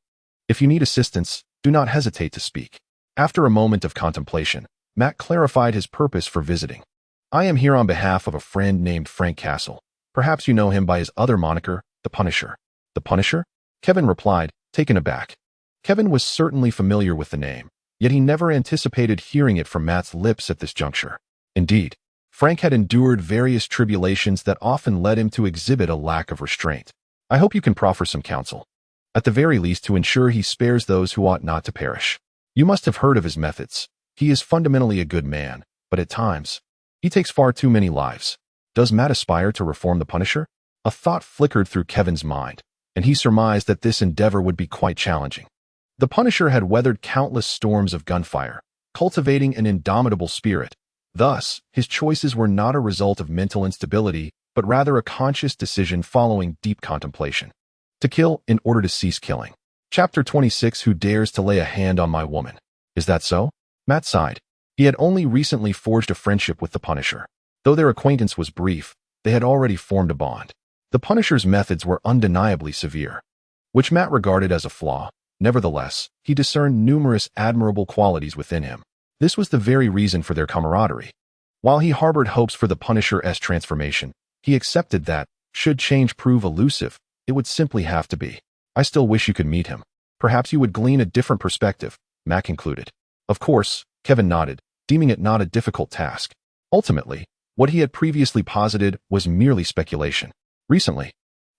If you need assistance, do not hesitate to speak." After a moment of contemplation, Matt clarified his purpose for visiting. "I am here on behalf of a friend named Frank Castle. Perhaps you know him by his other moniker, the Punisher." "The Punisher?" Kevin replied, taken aback. Kevin was certainly familiar with the name, yet he never anticipated hearing it from Matt's lips at this juncture. Indeed, Frank had endured various tribulations that often led him to exhibit a lack of restraint. "I hope you can proffer some counsel, at the very least to ensure he spares those who ought not to perish. You must have heard of his methods. He is fundamentally a good man, but at times, he takes far too many lives." Does Matt aspire to reform the Punisher? A thought flickered through Kevin's mind, and he surmised that this endeavor would be quite challenging. The Punisher had weathered countless storms of gunfire, cultivating an indomitable spirit. Thus, his choices were not a result of mental instability, but rather a conscious decision following deep contemplation. To kill in order to cease killing. Chapter 26. Who dares to lay a hand on my woman? Is that so? Matt sighed. He had only recently forged a friendship with the Punisher. Though their acquaintance was brief, they had already formed a bond. The Punisher's methods were undeniably severe, which Matt regarded as a flaw. Nevertheless, he discerned numerous admirable qualities within him. This was the very reason for their camaraderie. While he harbored hopes for the Punisher's transformation, he accepted that, should change prove elusive, it would simply have to be. "I still wish you could meet him. Perhaps you would glean a different perspective," Matt concluded. Of course, Kevin nodded, deeming it not a difficult task. Ultimately, what he had previously posited was merely speculation. Recently,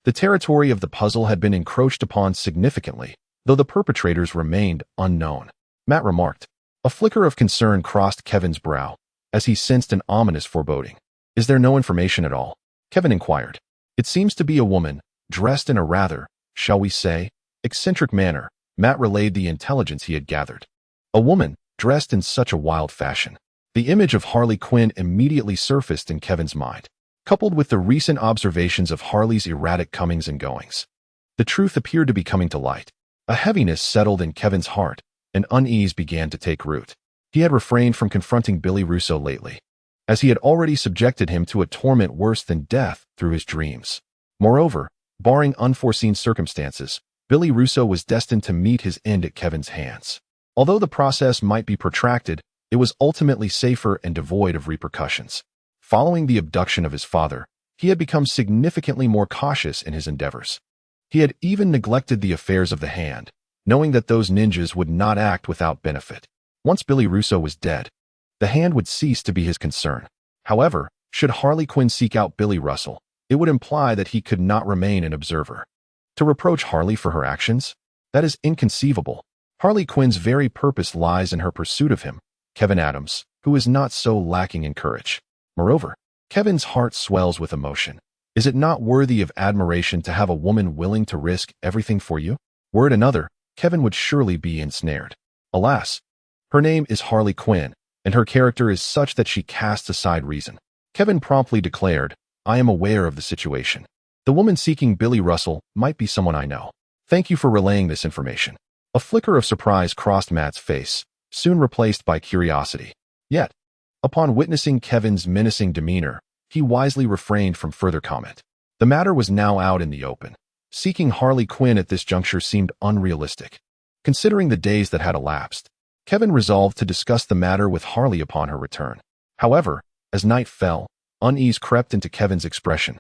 the territory of the puzzle had been encroached upon significantly, though the perpetrators remained unknown. Matt remarked. A flicker of concern crossed Kevin's brow, as he sensed an ominous foreboding. "Is there no information at all?" Kevin inquired. "It seems to be a woman, dressed in a rather, shall we say, eccentric manner." Matt relayed the intelligence he had gathered. A woman, dressed in such a wild fashion. The image of Harley Quinn immediately surfaced in Kevin's mind, coupled with the recent observations of Harley's erratic comings and goings. The truth appeared to be coming to light. A heaviness settled in Kevin's heart, and unease began to take root. He had refrained from confronting Billy Russo lately, as he had already subjected him to a torment worse than death through his dreams. Moreover, barring unforeseen circumstances, Billy Russo was destined to meet his end at Kevin's hands. Although the process might be protracted, it was ultimately safer and devoid of repercussions. Following the abduction of his father, he had become significantly more cautious in his endeavors. He had even neglected the affairs of the Hand, knowing that those ninjas would not act without benefit. Once Billy Russo was dead, the Hand would cease to be his concern. However, should Harley Quinn seek out Billy Russell, it would imply that he could not remain an observer. To reproach Harley for her actions? That is inconceivable. Harley Quinn's very purpose lies in her pursuit of him, Kevin Adams, who is not so lacking in courage. Moreover, Kevin's heart swells with emotion. Is it not worthy of admiration to have a woman willing to risk everything for you? Were it another, Kevin would surely be ensnared. Alas, her name is Harley Quinn, and her character is such that she casts aside reason. Kevin promptly declared, "I am aware of the situation. The woman seeking Billy Russell might be someone I know. Thank you for relaying this information." A flicker of surprise crossed Matt's face, soon replaced by curiosity. Yet, upon witnessing Kevin's menacing demeanor, he wisely refrained from further comment. The matter was now out in the open. Seeking Harley Quinn at this juncture seemed unrealistic. Considering the days that had elapsed, Kevin resolved to discuss the matter with Harley upon her return. However, as night fell, unease crept into Kevin's expression.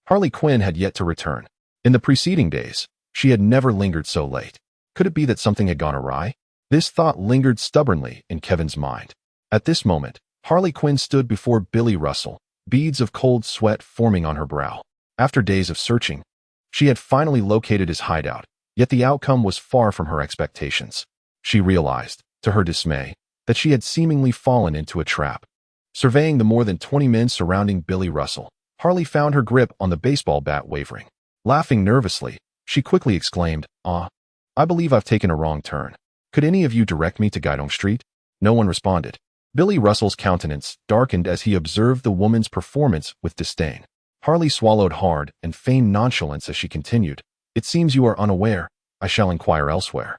Harley Quinn had yet to return. In the preceding days, she had never lingered so late. Could it be that something had gone awry? This thought lingered stubbornly in Kevin's mind. At this moment, Harley Quinn stood before Billy Russell, beads of cold sweat forming on her brow. After days of searching, she had finally located his hideout, yet the outcome was far from her expectations. She realized, to her dismay, that she had seemingly fallen into a trap. Surveying the more than 20 men surrounding Billy Russell, Harley found her grip on the baseball bat wavering. Laughing nervously, she quickly exclaimed, I believe I've taken a wrong turn. Could any of you direct me to Guidong Street?" No one responded. Billy Russell's countenance darkened as he observed the woman's performance with disdain. Harley swallowed hard and feigned nonchalance as she continued, "It seems you are unaware. I shall inquire elsewhere."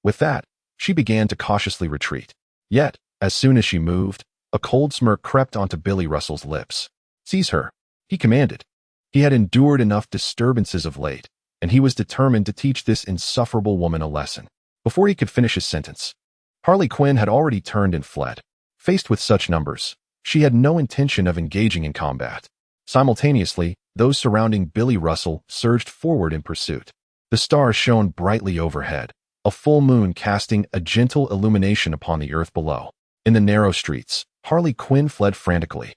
With that, she began to cautiously retreat. Yet, as soon as she moved, a cold smirk crept onto Billy Russell's lips. "Seize her," he commanded. He had endured enough disturbances of late, and he was determined to teach this insufferable woman a lesson. Before he could finish his sentence, Harley Quinn had already turned and fled. Faced with such numbers, she had no intention of engaging in combat. Simultaneously, those surrounding Billy Russell surged forward in pursuit. The stars shone brightly overhead, a full moon casting a gentle illumination upon the earth below. In the narrow streets, Harley Quinn fled frantically,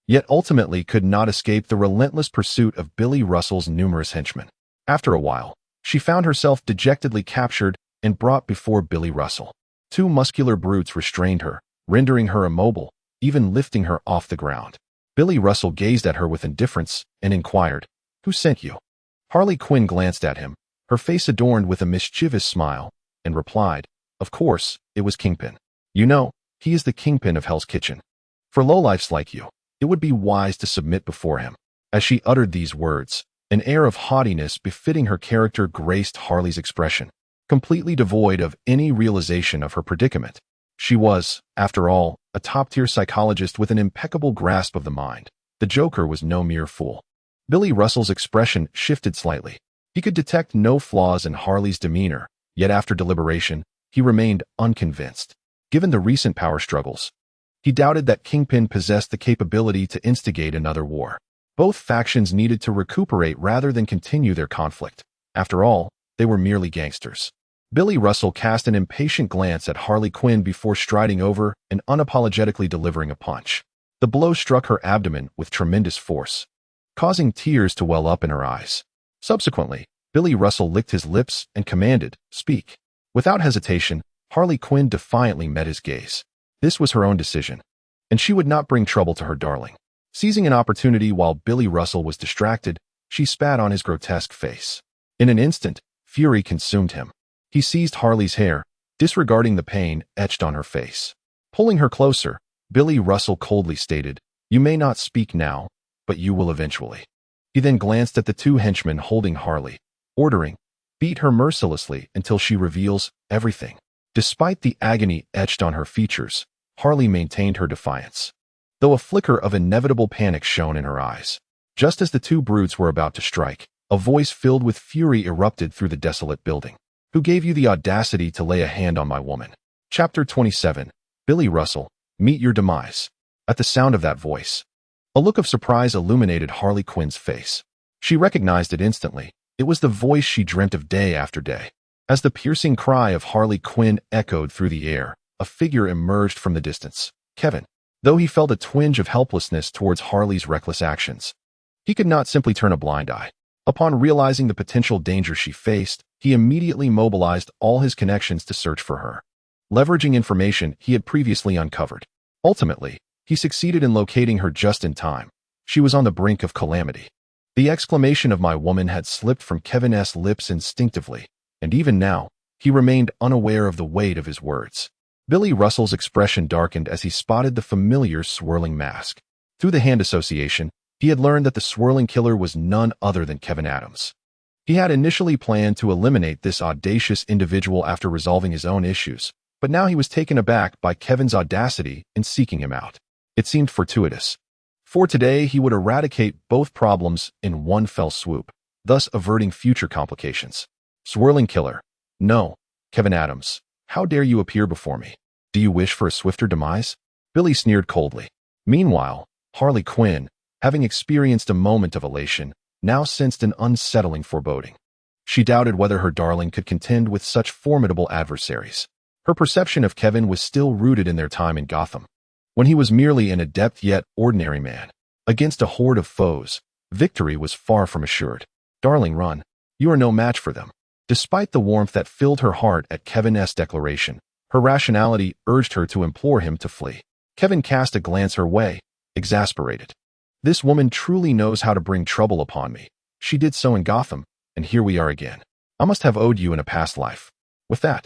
yet ultimately could not escape the relentless pursuit of Billy Russell's numerous henchmen. After a while, she found herself dejectedly captured and brought before Billy Russell. Two muscular brutes restrained her, rendering her immobile, even lifting her off the ground. Billy Russell gazed at her with indifference and inquired, "Who sent you?" Harley Quinn glanced at him, her face adorned with a mischievous smile, and replied, "Of course, it was Kingpin. You know, he is the kingpin of Hell's Kitchen. For lowlifes like you, it would be wise to submit before him." As she uttered these words, an air of haughtiness befitting her character graced Harley's expression, completely devoid of any realization of her predicament. She was, after all, a top-tier psychologist with an impeccable grasp of the mind. The Joker was no mere fool. Billy Russell's expression shifted slightly. He could detect no flaws in Harley's demeanor, yet after deliberation, he remained unconvinced. Given the recent power struggles, he doubted that Kingpin possessed the capability to instigate another war. Both factions needed to recuperate rather than continue their conflict. After all, they were merely gangsters. Billy Russell cast an impatient glance at Harley Quinn before striding over and unapologetically delivering a punch. The blow struck her abdomen with tremendous force, causing tears to well up in her eyes. Subsequently, Billy Russell licked his lips and commanded, "Speak." Without hesitation, Harley Quinn defiantly met his gaze. This was her own decision, and she would not bring trouble to her darling. Seizing an opportunity while Billy Russell was distracted, she spat on his grotesque face. In an instant, fury consumed him. He seized Harley's hair, disregarding the pain etched on her face. Pulling her closer, Billy Russell coldly stated, "You may not speak now, but you will eventually." He then glanced at the two henchmen holding Harley, ordering, "Beat her mercilessly until she reveals everything." Despite the agony etched on her features, Harley maintained her defiance, though a flicker of inevitable panic shone in her eyes. Just as the two brutes were about to strike, a voice filled with fury erupted through the desolate building. "Who gave you the audacity to lay a hand on my woman?" Chapter 27. Billy Russell, meet your demise. At the sound of that voice, A look of surprise illuminated Harley Quinn's face. She recognized it instantly. It was the voice she dreamt of day after day. As the piercing cry of Harley Quinn echoed through the air, a figure emerged from the distance. Kevin. Though he felt a twinge of helplessness towards Harley's reckless actions, he could not simply turn a blind eye. Upon realizing the potential danger she faced, he immediately mobilized all his connections to search for her, leveraging information he had previously uncovered. Ultimately, he succeeded in locating her just in time. She was on the brink of calamity. The exclamation of "my woman" had slipped from Kevin's lips instinctively, and even now, he remained unaware of the weight of his words. Billy Russell's expression darkened as he spotted the familiar swirling mask. Through the hand association, he had learned that the swirling killer was none other than Kevin Adams. He had initially planned to eliminate this audacious individual after resolving his own issues, but now he was taken aback by Kevin's audacity in seeking him out. It seemed fortuitous. For today, he would eradicate both problems in one fell swoop, thus averting future complications. Swirling killer. No, Kevin Adams. How dare you appear before me? Do you wish for a swifter demise? Billy sneered coldly. Meanwhile, Harley Quinn, having experienced a moment of elation, now sensed an unsettling foreboding. She doubted whether her darling could contend with such formidable adversaries. Her perception of Kevin was still rooted in their time in Gotham, when he was merely an adept yet ordinary man. Against a horde of foes, victory was far from assured. Darling, run. You are no match for them. Despite the warmth that filled her heart at Kevin's declaration, her rationality urged her to implore him to flee. Kevin cast a glance her way, exasperated. This woman truly knows how to bring trouble upon me. She did so in Gotham, and here we are again. I must have owed you in a past life. With that,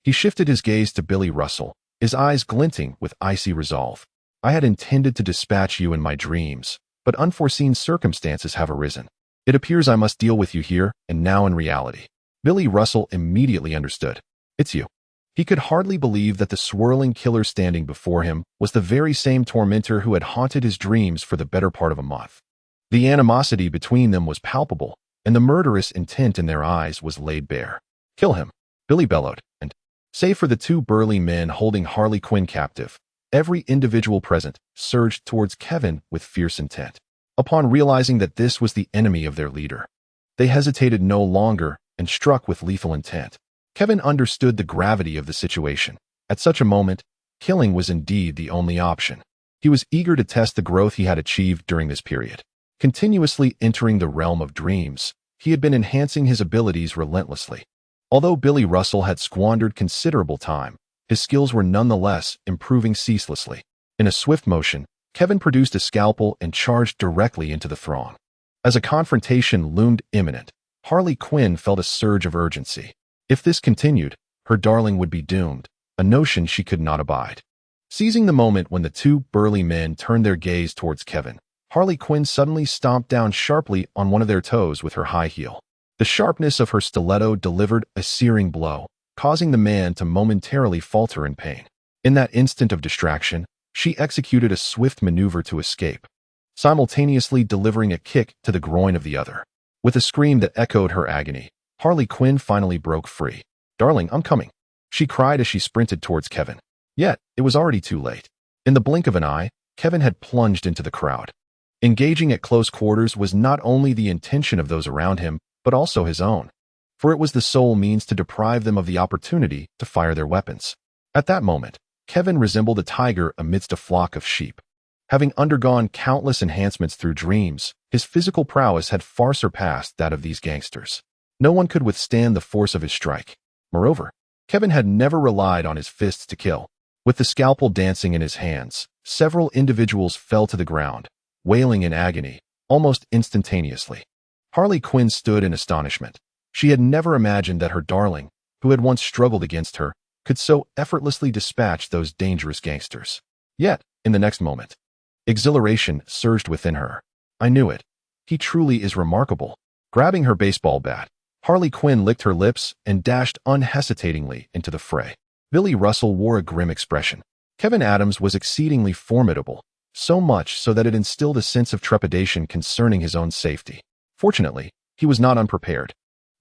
he shifted his gaze to Billy Russell, his eyes glinting with icy resolve. I had intended to dispatch you in my dreams, but unforeseen circumstances have arisen. It appears I must deal with you here and now in reality. Billy Russell immediately understood. It's you. He could hardly believe that the swirling killer standing before him was the very same tormentor who had haunted his dreams for the better part of a month. The animosity between them was palpable, and the murderous intent in their eyes was laid bare. Kill him, Billy bellowed, and, save for the two burly men holding Harley Quinn captive, every individual present surged towards Kevin with fierce intent. Upon realizing that this was the enemy of their leader, they hesitated no longer and struck with lethal intent. Kevin understood the gravity of the situation. At such a moment, killing was indeed the only option. He was eager to test the growth he had achieved during this period. Continuously entering the realm of dreams, he had been enhancing his abilities relentlessly. Although Billy Russell had squandered considerable time, his skills were nonetheless improving ceaselessly. In a swift motion, Kevin produced a scalpel and charged directly into the throng. As a confrontation loomed imminent, Harley Quinn felt a surge of urgency. If this continued, her darling would be doomed, a notion she could not abide. Seizing the moment when the two burly men turned their gaze towards Kevin, Harley Quinn suddenly stomped down sharply on one of their toes with her high heel. The sharpness of her stiletto delivered a searing blow, causing the man to momentarily falter in pain. In that instant of distraction, she executed a swift maneuver to escape, simultaneously delivering a kick to the groin of the other. With a scream that echoed her agony, Harley Quinn finally broke free. Darling, I'm coming, she cried as she sprinted towards Kevin. Yet, it was already too late. In the blink of an eye, Kevin had plunged into the crowd. Engaging at close quarters was not only the intention of those around him, but also his own, for it was the sole means to deprive them of the opportunity to fire their weapons. At that moment, Kevin resembled a tiger amidst a flock of sheep. Having undergone countless enhancements through dreams, his physical prowess had far surpassed that of these gangsters. No one could withstand the force of his strike. Moreover, Kevin had never relied on his fists to kill. With the scalpel dancing in his hands, several individuals fell to the ground, wailing in agony, almost instantaneously. Harley Quinn stood in astonishment. She had never imagined that her darling, who had once struggled against her, could so effortlessly dispatch those dangerous gangsters. Yet, in the next moment, exhilaration surged within her. I knew it. He truly is remarkable. Grabbing her baseball bat, Harley Quinn licked her lips and dashed unhesitatingly into the fray. Billy Russell wore a grim expression. Kevin Adams was exceedingly formidable, so much so that it instilled a sense of trepidation concerning his own safety. Fortunately, he was not unprepared.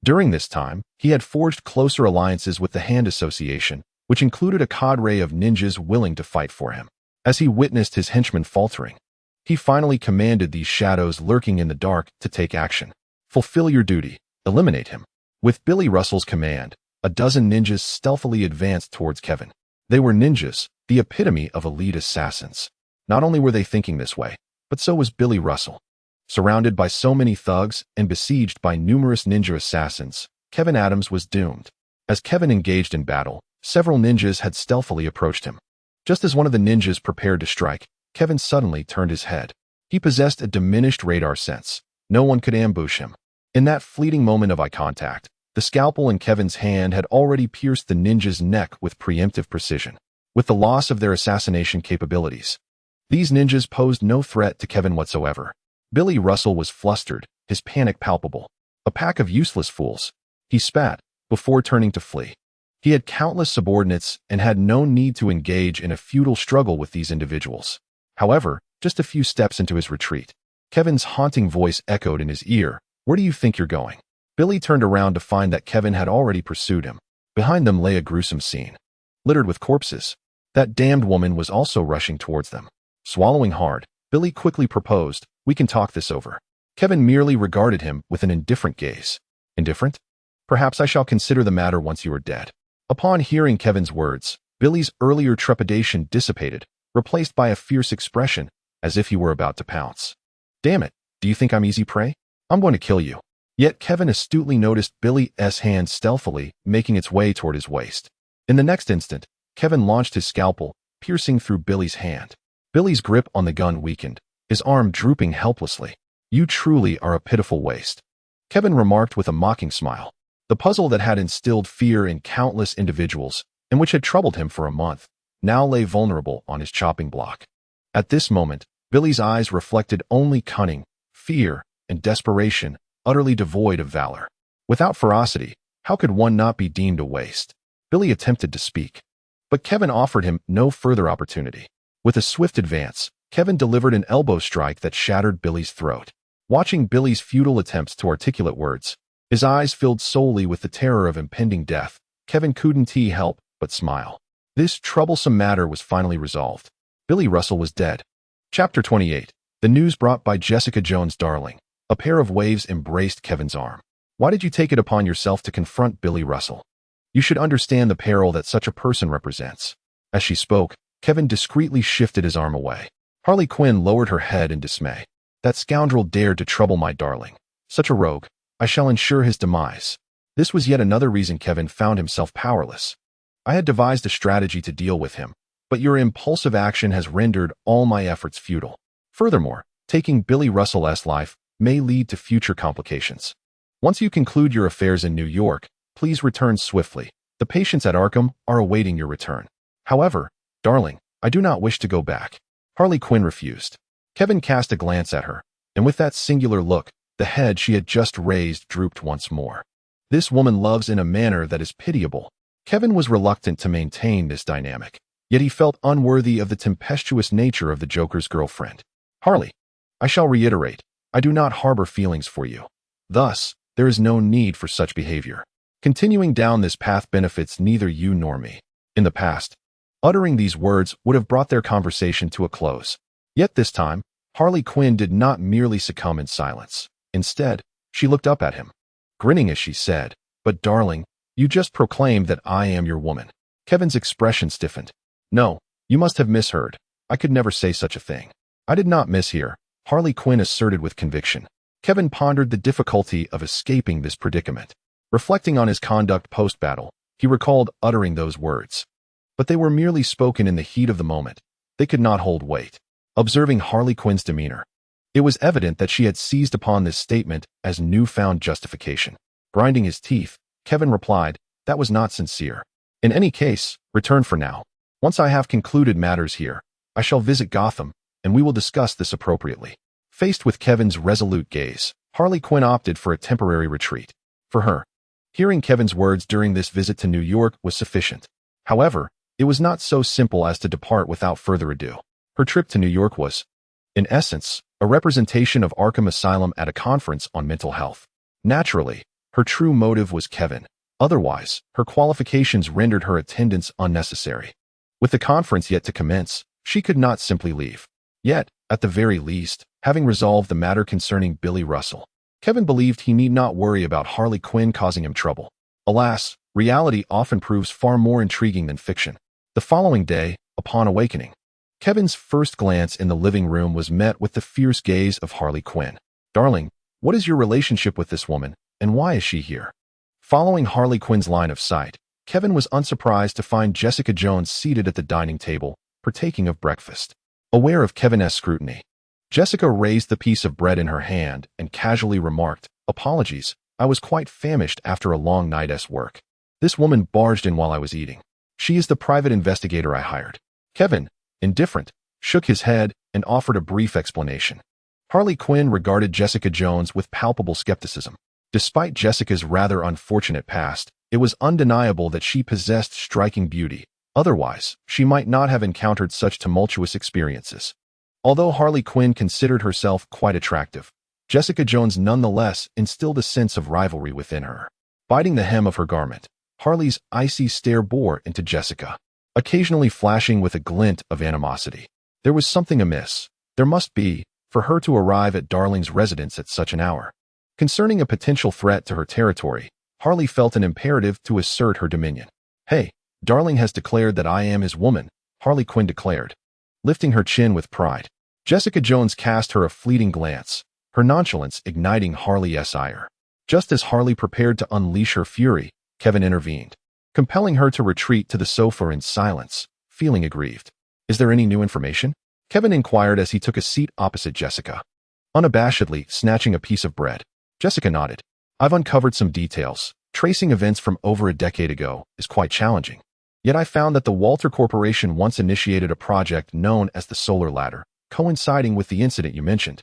During this time, he had forged closer alliances with the Hand Association, which included a cadre of ninjas willing to fight for him. As he witnessed his henchmen faltering, He finally commanded these shadows lurking in the dark to take action. Fulfill your duty. Eliminate him. With Billy Russell's command, a dozen ninjas stealthily advanced towards Kevin. They were ninjas, the epitome of elite assassins. Not only were they thinking this way, but so was Billy Russell. Surrounded by so many thugs and besieged by numerous ninja assassins, Kevin Adams was doomed. As Kevin engaged in battle, several ninjas had stealthily approached him. Just as one of the ninjas prepared to strike, Kevin suddenly turned his head. He possessed a diminished radar sense. No one could ambush him. In that fleeting moment of eye contact, the scalpel in Kevin's hand had already pierced the ninja's neck with preemptive precision. With the loss of their assassination capabilities, these ninjas posed no threat to Kevin whatsoever. Billy Russell was flustered, his panic palpable. A pack of useless fools. He spat, before turning to flee. He had countless subordinates and had no need to engage in a futile struggle with these individuals. However, just a few steps into his retreat, Kevin's haunting voice echoed in his ear. Where do you think you're going? Billy turned around to find that Kevin had already pursued him. Behind them lay a gruesome scene, littered with corpses. That damned woman was also rushing towards them. Swallowing hard, Billy quickly proposed, "We can talk this over." Kevin merely regarded him with an indifferent gaze. Indifferent? Perhaps I shall consider the matter once you are dead. Upon hearing Kevin's words, Billy's earlier trepidation dissipated, replaced by a fierce expression, as if he were about to pounce. Damn it, do you think I'm easy prey? I'm going to kill you. Yet Kevin astutely noticed Billy's hand stealthily making its way toward his waist. In the next instant, Kevin launched his scalpel, piercing through Billy's hand. Billy's grip on the gun weakened, his arm drooping helplessly. You truly are a pitiful waste, Kevin remarked with a mocking smile. The puzzle that had instilled fear in countless individuals, and which had troubled him for a month, now lay vulnerable on his chopping block. At this moment, Billy's eyes reflected only cunning, fear, and desperation, utterly devoid of valor. Without ferocity, how could one not be deemed a waste? Billy attempted to speak, but Kevin offered him no further opportunity. With a swift advance, Kevin delivered an elbow strike that shattered Billy's throat. Watching Billy's futile attempts to articulate words, his eyes filled solely with the terror of impending death, Kevin couldn't help but smile. This troublesome matter was finally resolved. Billy Russell was dead. Chapter 28. The news brought by Jessica Jones' Darling. A pair of waves embraced Kevin's arm. Why did you take it upon yourself to confront Billy Russell? You should understand the peril that such a person represents. As she spoke, Kevin discreetly shifted his arm away. Harley Quinn lowered her head in dismay. That scoundrel dared to trouble my darling. Such a rogue. I shall ensure his demise. This was yet another reason Kevin found himself powerless. I had devised a strategy to deal with him, but your impulsive action has rendered all my efforts futile. Furthermore, taking Billy Russell's life may lead to future complications. Once you conclude your affairs in New York, please return swiftly. The patients at Arkham are awaiting your return. However, darling, I do not wish to go back. Harley Quinn refused. Kevin cast a glance at her, and with that singular look, the head she had just raised drooped once more. This woman loves in a manner that is pitiable. Kevin was reluctant to maintain this dynamic, yet he felt unworthy of the tempestuous nature of the Joker's girlfriend. Harley, I shall reiterate, I do not harbor feelings for you. Thus, there is no need for such behavior. Continuing down this path benefits neither you nor me. In the past, uttering these words would have brought their conversation to a close. Yet this time, Harley Quinn did not merely succumb in silence. Instead, she looked up at him, grinning as she said, "But darling, you just proclaimed that I am your woman." Kevin's expression stiffened. "No, you must have misheard. I could never say such a thing." "I did not mishear," Harley Quinn asserted with conviction. Kevin pondered the difficulty of escaping this predicament. Reflecting on his conduct post-battle, he recalled uttering those words. But they were merely spoken in the heat of the moment. They could not hold weight. Observing Harley Quinn's demeanor, it was evident that she had seized upon this statement as newfound justification. Grinding his teeth, Kevin replied, "That was not sincere. In any case, return for now. Once I have concluded matters here, I shall visit Gotham, and we will discuss this appropriately." Faced with Kevin's resolute gaze, Harley Quinn opted for a temporary retreat. For her, hearing Kevin's words during this visit to New York was sufficient. However, it was not so simple as to depart without further ado. Her trip to New York was, in essence, a representation of Arkham Asylum at a conference on mental health. Naturally, her true motive was Kevin. Otherwise, her qualifications rendered her attendance unnecessary. With the conference yet to commence, she could not simply leave. Yet, at the very least, having resolved the matter concerning Billy Russell, Kevin believed he need not worry about Harley Quinn causing him trouble. Alas, reality often proves far more intriguing than fiction. The following day, upon awakening, Kevin's first glance in the living room was met with the fierce gaze of Harley Quinn. "Darling, what is your relationship with this woman, and why is she here?" Following Harley Quinn's line of sight, Kevin was unsurprised to find Jessica Jones seated at the dining table, partaking of breakfast. Aware of Kevin's scrutiny, Jessica raised the piece of bread in her hand and casually remarked, "Apologies, I was quite famished after a long night's work. This woman barged in while I was eating. She is the private investigator I hired." Kevin, indifferent, shook his head and offered a brief explanation. Harley Quinn regarded Jessica Jones with palpable skepticism. Despite Jessica's rather unfortunate past, it was undeniable that she possessed striking beauty. Otherwise, she might not have encountered such tumultuous experiences. Although Harley Quinn considered herself quite attractive, Jessica Jones nonetheless instilled a sense of rivalry within her. Biting the hem of her garment, Harley's icy stare bore into Jessica, occasionally flashing with a glint of animosity. There was something amiss. There must be, for her to arrive at Darling's residence at such an hour. Concerning a potential threat to her territory, Harley felt an imperative to assert her dominion. "Hey, Darling has declared that I am his woman," Harley Quinn declared, lifting her chin with pride. Jessica Jones cast her a fleeting glance, her nonchalance igniting Harley's ire. Just as Harley prepared to unleash her fury, Kevin intervened, compelling her to retreat to the sofa in silence, feeling aggrieved. "Is there any new information?" Kevin inquired as he took a seat opposite Jessica, unabashedly snatching a piece of bread. Jessica nodded. "I've uncovered some details. Tracing events from over a decade ago is quite challenging. Yet I found that the Walter Corporation once initiated a project known as the Solar Ladder, coinciding with the incident you mentioned.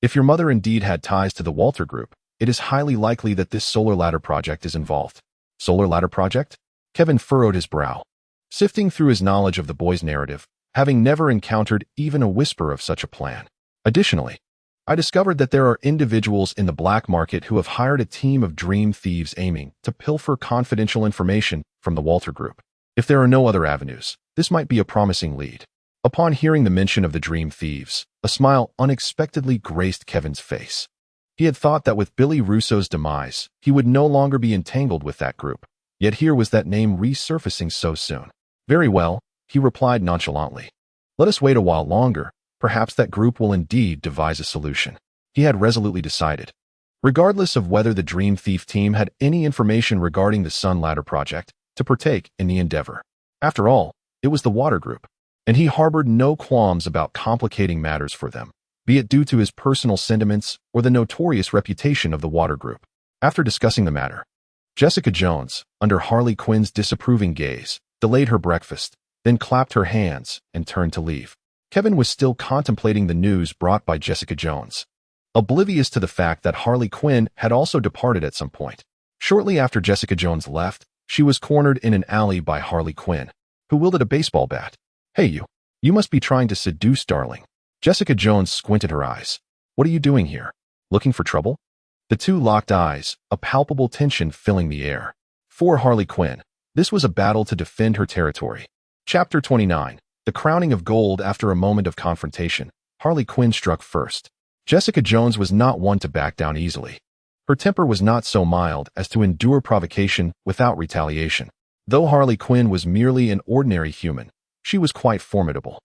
If your mother indeed had ties to the Walter Group, it is highly likely that this Solar Ladder project is involved." "Solar Ladder project?" Kevin furrowed his brow, sifting through his knowledge of the boy's narrative, having never encountered even a whisper of such a plan. "Additionally, I discovered that there are individuals in the black market who have hired a team of dream thieves aiming to pilfer confidential information from the Walter Group. If there are no other avenues, this might be a promising lead." Upon hearing the mention of the dream thieves, a smile unexpectedly graced Kevin's face. He had thought that with Billy Russo's demise, he would no longer be entangled with that group. Yet here was that name resurfacing so soon. "Very well," he replied nonchalantly. "Let us wait a while longer. Perhaps that group will indeed devise a solution." He had resolutely decided. Regardless of whether the Dream Thief team had any information regarding the Sun Ladder project, to partake in the endeavor. After all, it was the Water Group, and he harbored no qualms about complicating matters for them, be it due to his personal sentiments or the notorious reputation of the Water Group. After discussing the matter, Jessica Jones, under Harley Quinn's disapproving gaze, delayed her breakfast, then clapped her hands and turned to leave. Kevin was still contemplating the news brought by Jessica Jones, oblivious to the fact that Harley Quinn had also departed at some point. Shortly after Jessica Jones left, she was cornered in an alley by Harley Quinn, who wielded a baseball bat. "Hey you. You must be trying to seduce Darling." Jessica Jones squinted her eyes. "What are you doing here? Looking for trouble?" The two locked eyes, a palpable tension filling the air. For Harley Quinn, this was a battle to defend her territory. Chapter 29. The crowning of gold. After a moment of confrontation, Harley Quinn struck first. Jessica Jones was not one to back down easily. Her temper was not so mild as to endure provocation without retaliation. Though Harley Quinn was merely an ordinary human, she was quite formidable,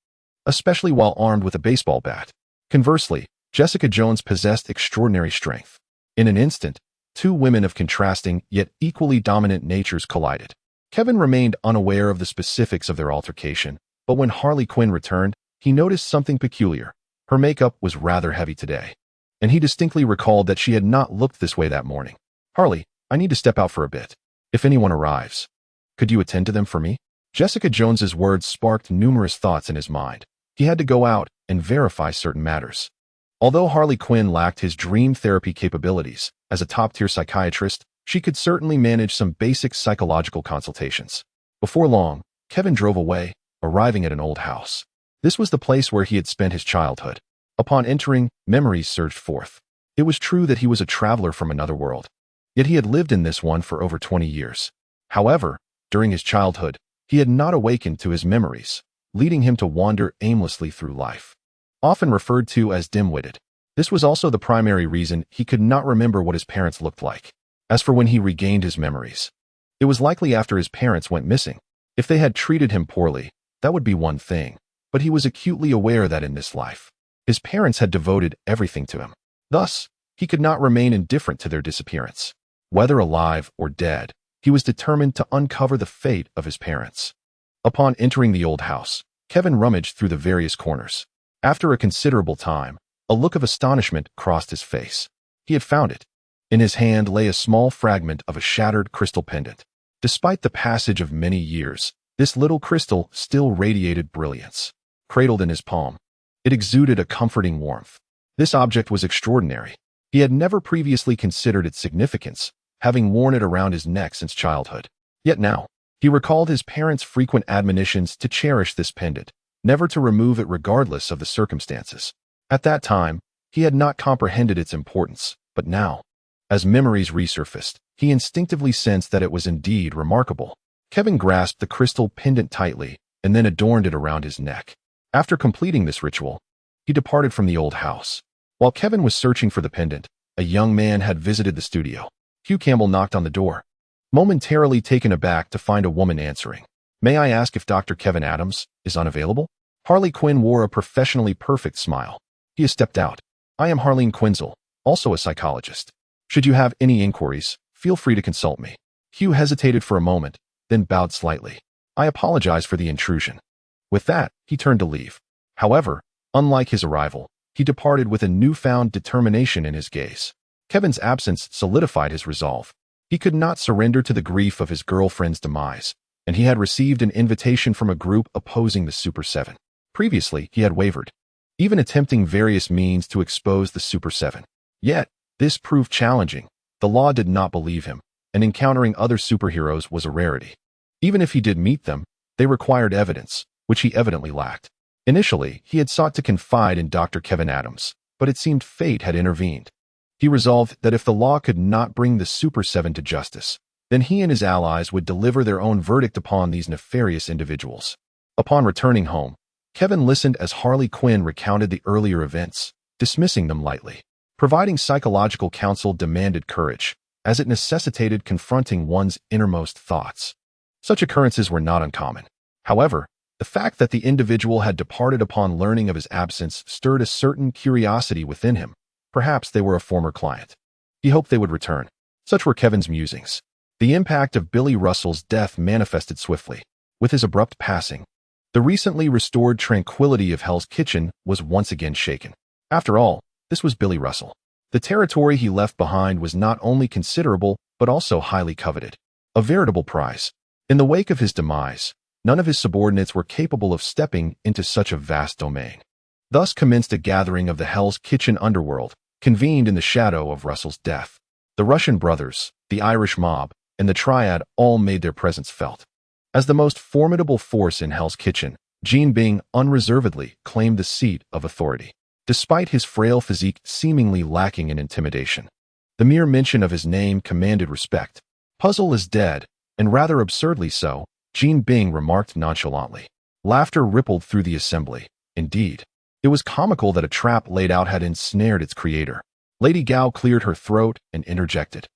especially while armed with a baseball bat. Conversely, Jessica Jones possessed extraordinary strength. In an instant, two women of contrasting yet equally dominant natures collided. Kevin remained unaware of the specifics of their altercation, but when Harley Quinn returned, he noticed something peculiar. Her makeup was rather heavy today, and he distinctly recalled that she had not looked this way that morning. "Harley, I need to step out for a bit. If anyone arrives, could you attend to them for me?" Jessica Jones's words sparked numerous thoughts in his mind. He had to go out and verify certain matters. Although Harley Quinn lacked his dream therapy capabilities, as a top-tier psychiatrist, she could certainly manage some basic psychological consultations. Before long, Kevin drove away, arriving at an old house. This was the place where he had spent his childhood. Upon entering, memories surged forth. It was true that he was a traveler from another world, yet he had lived in this one for over 20 years. However, during his childhood, he had not awakened to his memories, leading him to wander aimlessly through life. often referred to as dim-witted. This was also the primary reason he could not remember what his parents looked like. As for when he regained his memories, it was likely after his parents went missing. If they had treated him poorly, that would be one thing, but he was acutely aware that in this life, his parents had devoted everything to him. Thus, he could not remain indifferent to their disappearance. Whether alive or dead, he was determined to uncover the fate of his parents. Upon entering the old house, Kevin rummaged through the various corners. After a considerable time, a look of astonishment crossed his face. He had found it. In his hand lay a small fragment of a shattered crystal pendant. Despite the passage of many years, this little crystal still radiated brilliance. Cradled in his palm, it exuded a comforting warmth. This object was extraordinary. He had never previously considered its significance, having worn it around his neck since childhood. Yet now, he recalled his parents' frequent admonitions to cherish this pendant, never to remove it regardless of the circumstances. At that time, he had not comprehended its importance, but now, as memories resurfaced, he instinctively sensed that it was indeed remarkable. Kevin grasped the crystal pendant tightly and then adorned it around his neck. After completing this ritual, he departed from the old house. While Kevin was searching for the pendant, a young man had visited the studio. Hugh Campbell knocked on the door, momentarily taken aback to find a woman answering. "May I ask if Dr. Kevin Adams is unavailable?" Harley Quinn wore a professionally perfect smile. He stepped out. "I am Harleen Quinzel, also a psychologist. Should you have any inquiries, feel free to consult me." Hugh hesitated for a moment, then bowed slightly. "I apologize for the intrusion." With that, he turned to leave. However, unlike his arrival, he departed with a newfound determination in his gaze. Kevin's absence solidified his resolve. He could not surrender to the grief of his girlfriend's demise, and he had received an invitation from a group opposing the Super Seven. Previously, he had wavered, even attempting various means to expose the Super Seven. Yet, this proved challenging. The law did not believe him, and encountering other superheroes was a rarity. Even if he did meet them, they required evidence, which he evidently lacked. Initially, he had sought to confide in Dr. Kevin Adams, but it seemed fate had intervened. He resolved that if the law could not bring the Super Seven to justice, then he and his allies would deliver their own verdict upon these nefarious individuals. Upon returning home, Kevin listened as Harley Quinn recounted the earlier events, dismissing them lightly. Providing psychological counsel demanded courage, as it necessitated confronting one's innermost thoughts. Such occurrences were not uncommon. However, the fact that the individual had departed upon learning of his absence stirred a certain curiosity within him. Perhaps they were a former client. He hoped they would return. Such were Kevin's musings. The impact of Billy Russell's death manifested swiftly. With his abrupt passing, the recently restored tranquility of Hell's Kitchen was once again shaken. After all, this was Billy Russell. The territory he left behind was not only considerable, but also highly coveted. A veritable prize. In the wake of his demise, none of his subordinates were capable of stepping into such a vast domain. Thus commenced a gathering of the Hell's Kitchen underworld, convened in the shadow of Russell's death. The Russian brothers, the Irish mob, and the Triad all made their presence felt. As the most formidable force in Hell's Kitchen, Gene Bing unreservedly claimed the seat of authority. Despite his frail physique seemingly lacking in intimidation, the mere mention of his name commanded respect. "Puzzle is dead, and rather absurdly so," Gene Bing remarked nonchalantly. Laughter rippled through the assembly. Indeed, it was comical that a trap laid out had ensnared its creator. Lady Gao cleared her throat and interjected.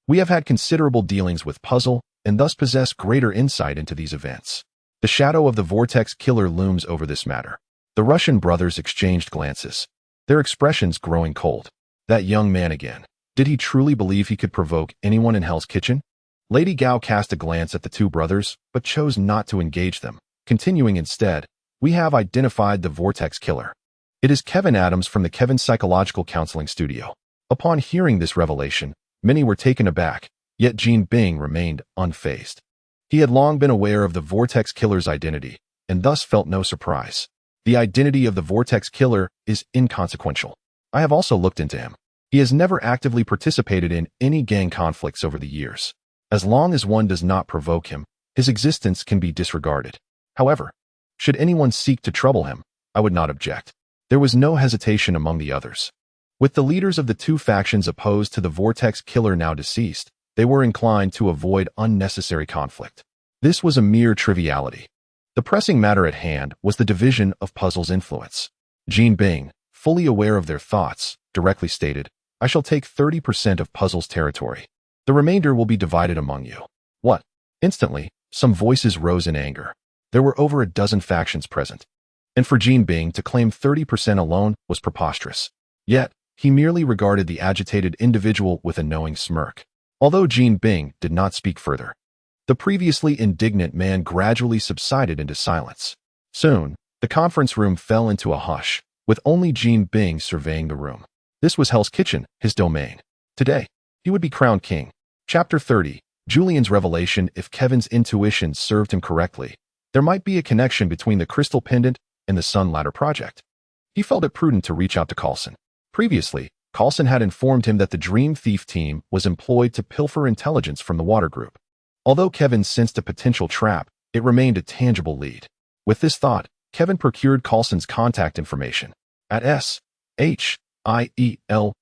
"We have had considerable dealings with Puzzle, and thus possess greater insight into these events. The shadow of the Vortex Killer looms over this matter." The Russian brothers exchanged glances, their expressions growing cold. That young man again. Did he truly believe he could provoke anyone in Hell's Kitchen? Lady Gao cast a glance at the two brothers, but chose not to engage them, continuing instead, "We have identified the Vortex Killer. It is Kevin Adams from the Kevin Psychological Counseling Studio." Upon hearing this revelation, many were taken aback, yet Gene Bing remained unfazed. He had long been aware of the Vortex Killer's identity, and thus felt no surprise. The identity of the Vortex Killer is inconsequential. I have also looked into him. He has never actively participated in any gang conflicts over the years. As long as one does not provoke him, his existence can be disregarded. However, should anyone seek to trouble him, I would not object. There was no hesitation among the others. With the leaders of the two factions opposed to the Vortex Killer now deceased, they were inclined to avoid unnecessary conflict. This was a mere triviality. The pressing matter at hand was the division of Puzzle's influence. Jean Bing, fully aware of their thoughts, directly stated, "I shall take 30% of Puzzle's territory. The remainder will be divided among you." What? Instantly, some voices rose in anger. There were over a dozen factions present, and for Jean Bing to claim 30% alone was preposterous. Yet, he merely regarded the agitated individual with a knowing smirk. Although Jean Bing did not speak further, the previously indignant man gradually subsided into silence. Soon, the conference room fell into a hush, with only Jean Bing surveying the room. This was Hell's Kitchen, his domain. Today, he would be crowned king. Chapter 30, Julian's revelation. If Kevin's intuition served him correctly, there might be a connection between the crystal pendant and the Sun Ladder project. He felt it prudent to reach out to Coulson. Previously, Coulson had informed him that the Dream Thief team was employed to pilfer intelligence from the Water Group. Although Kevin sensed a potential trap, it remained a tangible lead. With this thought, Kevin procured Coulson's contact information. At SHIELD,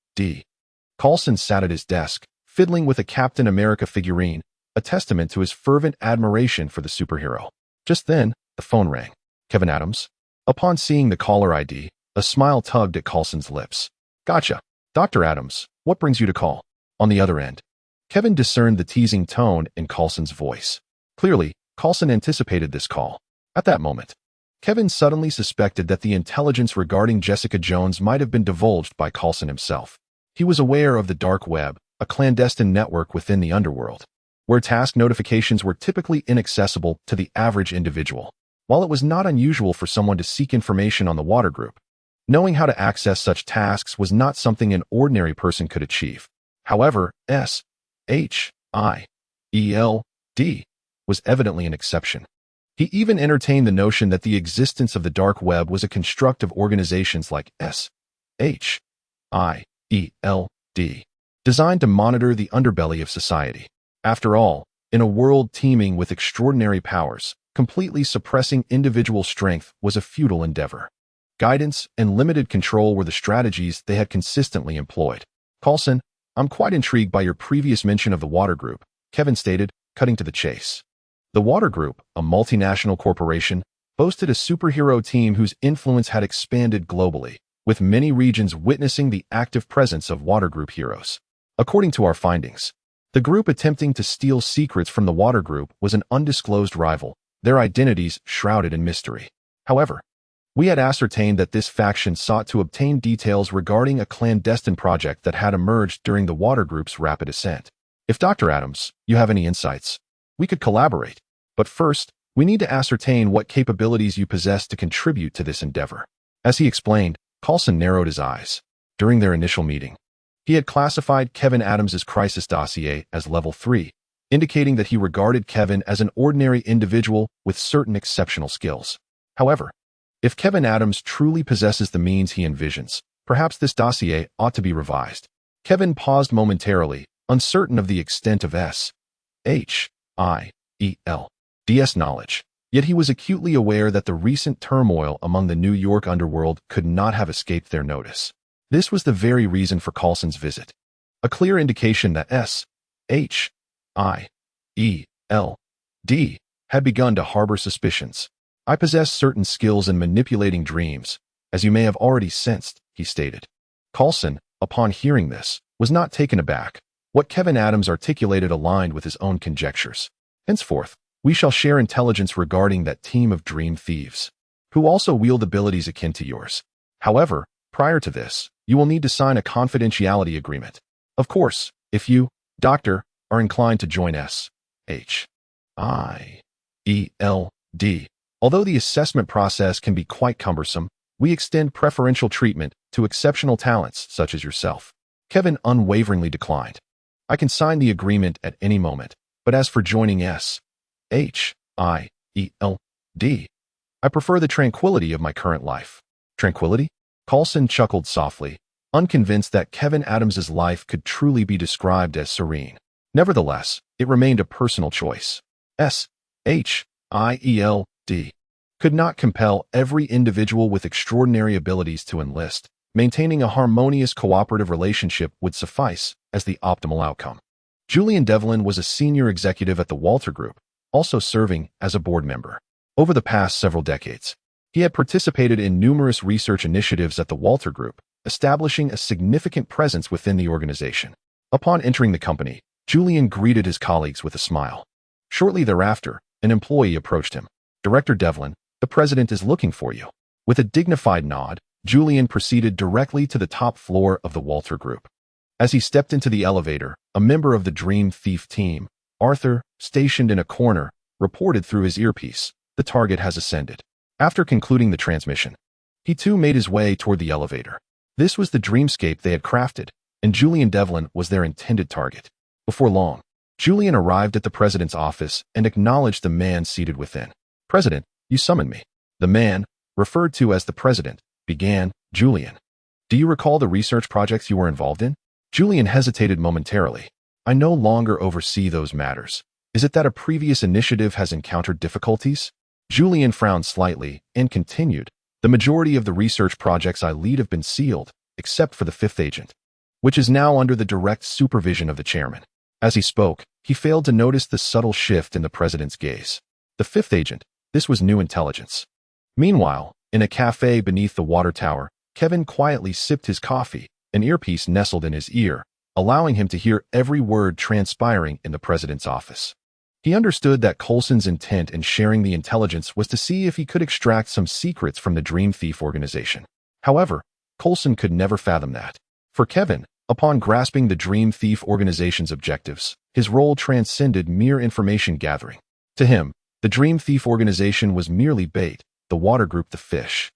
Coulson sat at his desk, fiddling with a Captain America figurine, a testament to his fervent admiration for the superhero. Just then, the phone rang. Kevin Adams? Upon seeing the caller ID, a smile tugged at Coulson's lips. "Gotcha. Dr. Adams, what brings you to call?" On the other end, Kevin discerned the teasing tone in Coulson's voice. Clearly, Coulson anticipated this call. At that moment, Kevin suddenly suspected that the intelligence regarding Jessica Jones might have been divulged by Coulson himself. He was aware of the dark web, a clandestine network within the underworld, where task notifications were typically inaccessible to the average individual. While it was not unusual for someone to seek information on the Water Group, knowing how to access such tasks was not something an ordinary person could achieve. However, SHIELD was evidently an exception. He even entertained the notion that the existence of the dark web was a construct of organizations like SHIELD, designed to monitor the underbelly of society. After all, in a world teeming with extraordinary powers, completely suppressing individual strength was a futile endeavor. Guidance and limited control were the strategies they had consistently employed. "Coulson, I'm quite intrigued by your previous mention of the Water Group," Kevin stated, cutting to the chase. The Water Group, a multinational corporation, boasted a superhero team whose influence had expanded globally, with many regions witnessing the active presence of Water Group heroes. According to our findings, the group attempting to steal secrets from the Water Group was an undisclosed rival, their identities shrouded in mystery. However, we had ascertained that this faction sought to obtain details regarding a clandestine project that had emerged during the Water Group's rapid ascent. If Dr. Adams, you have any insights, we could collaborate. But first, we need to ascertain what capabilities you possess to contribute to this endeavor. As he explained, Coulson narrowed his eyes. During their initial meeting, he had classified Kevin Adams's crisis dossier as level 3, indicating that he regarded Kevin as an ordinary individual with certain exceptional skills. However, if Kevin Adams truly possesses the means he envisions, perhaps this dossier ought to be revised. Kevin paused momentarily, uncertain of the extent of SHIELD's knowledge. Yet he was acutely aware that the recent turmoil among the New York underworld could not have escaped their notice. This was the very reason for Coulson's visit. A clear indication that SHIELD had begun to harbor suspicions. "I possess certain skills in manipulating dreams, as you may have already sensed," he stated. Coulson, upon hearing this, was not taken aback. What Kevin Adams articulated aligned with his own conjectures. "Henceforth, we shall share intelligence regarding that team of dream thieves, who also wield abilities akin to yours. However, prior to this, you will need to sign a confidentiality agreement. Of course, if you, Doctor, are inclined to join SHIELD. Although the assessment process can be quite cumbersome, we extend preferential treatment to exceptional talents such as yourself." Kevin unwaveringly declined. "I can sign the agreement at any moment, but as for joining SHIELD, I prefer the tranquility of my current life." "Tranquility?" Coulson chuckled softly, unconvinced that Kevin Adams's life could truly be described as serene. Nevertheless, it remained a personal choice. SHIELD could not compel every individual with extraordinary abilities to enlist. Maintaining a harmonious cooperative relationship would suffice as the optimal outcome. Julian Devlin was a senior executive at the Walter Group, also serving as a board member. Over the past several decades, He had participated in numerous research initiatives at the Walter Group, establishing a significant presence within the organization. Upon entering the company, Julian greeted his colleagues with a smile. Shortly thereafter, an employee approached him. "Director Devlin, the president is looking for you." With a dignified nod, Julian proceeded directly to the top floor of the Walter Group. As he stepped into the elevator, a member of the Dream Thief team, Arthur, stationed in a corner, reported through his earpiece, "The target has ascended." After concluding the transmission, he too made his way toward the elevator. This was the dreamscape they had crafted, and Julian Devlin was their intended target. Before long, Julian arrived at the president's office and acknowledged the man seated within. "President, you summoned me." The man, referred to as the president, began. "Julian, do you recall the research projects you were involved in?" Julian hesitated momentarily. "I no longer oversee those matters. Is it that a previous initiative has encountered difficulties?" Julian frowned slightly and continued. "The majority of the research projects I lead have been sealed, except for the fifth agent, which is now under the direct supervision of the chairman." As he spoke, he failed to notice the subtle shift in the president's gaze. The fifth agent, this was new intelligence. Meanwhile, in a cafe beneath the water tower, Kevin quietly sipped his coffee, an earpiece nestled in his ear, allowing him to hear every word transpiring in the president's office. He understood that Coulson's intent in sharing the intelligence was to see if he could extract some secrets from the Dream Thief organization. However, Coulson could never fathom that. For Kevin, upon grasping the Dream Thief organization's objectives, his role transcended mere information gathering. To him, the Dream Thief organization was merely bait, the Water Group the fish,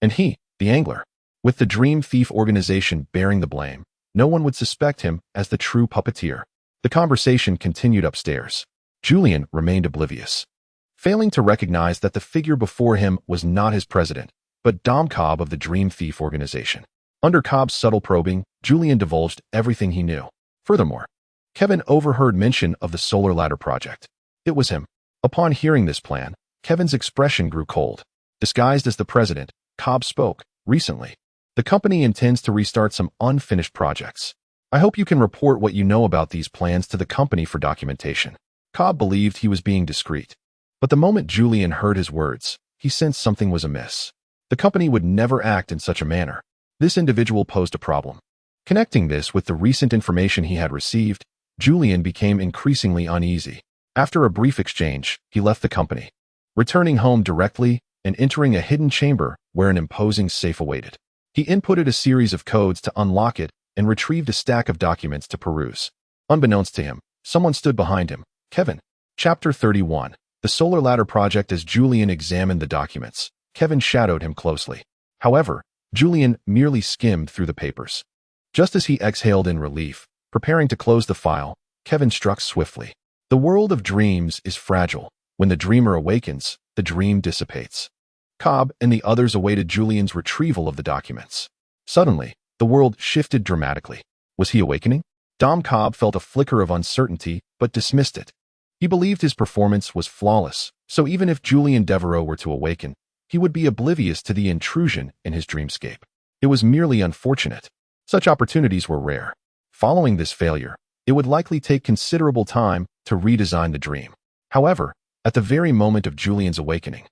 and he, the angler. With the Dream Thief organization bearing the blame, no one would suspect him as the true puppeteer. The conversation continued upstairs. Julian remained oblivious, failing to recognize that the figure before him was not his president, but Dom Cobb of the Dream Thief organization. Under Cobb's subtle probing, Julian divulged everything he knew. Furthermore, Kevin overheard mention of the Solar Ladder project. It was him. Upon hearing this plan, Kevin's expression grew cold. Disguised as the president, Cobb spoke. "Recently, the company intends to restart some unfinished projects. I hope you can report what you know about these plans to the company for documentation." Cobb believed he was being discreet, but the moment Julian heard his words, he sensed something was amiss. The company would never act in such a manner. This individual posed a problem. Connecting this with the recent information he had received, Julian became increasingly uneasy. After a brief exchange, he left the company, returning home directly and entering a hidden chamber where an imposing safe awaited. He inputted a series of codes to unlock it and retrieved a stack of documents to peruse. Unbeknownst to him, someone stood behind him. Kevin. Chapter 31. The Solar Ladder Project. As Julian examined the documents, Kevin shadowed him closely. However, Julian merely skimmed through the papers. Just as he exhaled in relief, preparing to close the file, Kevin struck swiftly. The world of dreams is fragile. When the dreamer awakens, the dream dissipates. Cobb and the others awaited Julian's retrieval of the documents. Suddenly, the world shifted dramatically. Was he awakening? Dom Cobb felt a flicker of uncertainty, but dismissed it. He believed his performance was flawless, so even if Julian Devereaux were to awaken, he would be oblivious to the intrusion in his dreamscape. It was merely unfortunate. Such opportunities were rare. Following this failure, it would likely take considerable time to redesign the dream. However, at the very moment of Julian's awakening,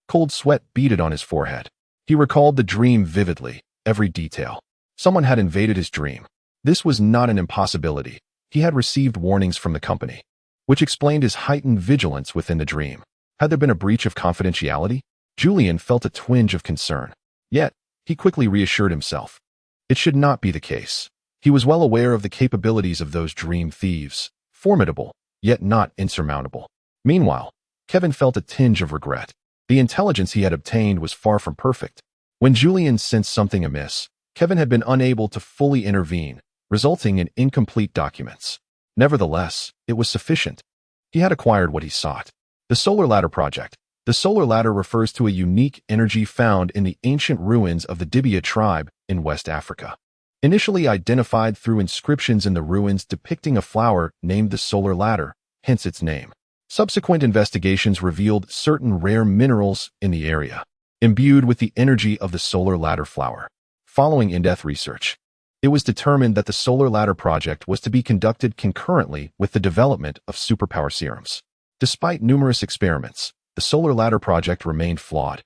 cold sweat beaded on his forehead. He recalled the dream vividly, every detail. Someone had invaded his dream. This was not an impossibility. He had received warnings from the company, which explained his heightened vigilance within the dream. Had there been a breach of confidentiality? Julian felt a twinge of concern. Yet, he quickly reassured himself. It should not be the case. He was well aware of the capabilities of those dream thieves, formidable, yet not insurmountable. Meanwhile, Kevin felt a tinge of regret. The intelligence he had obtained was far from perfect. When Julian sensed something amiss, Kevin had been unable to fully intervene, resulting in incomplete documents. Nevertheless, it was sufficient. He had acquired what he sought. The Solar Ladder Project. The Solar Ladder refers to a unique energy found in the ancient ruins of the Dibia tribe in West Africa. Initially identified through inscriptions in the ruins depicting a flower named the Solar Ladder, hence its name. Subsequent investigations revealed certain rare minerals in the area, imbued with the energy of the Solar Ladder flower. Following in-depth research, it was determined that the Solar Ladder Project was to be conducted concurrently with the development of superpower serums. Despite numerous experiments, the Solar Ladder Project remained flawed.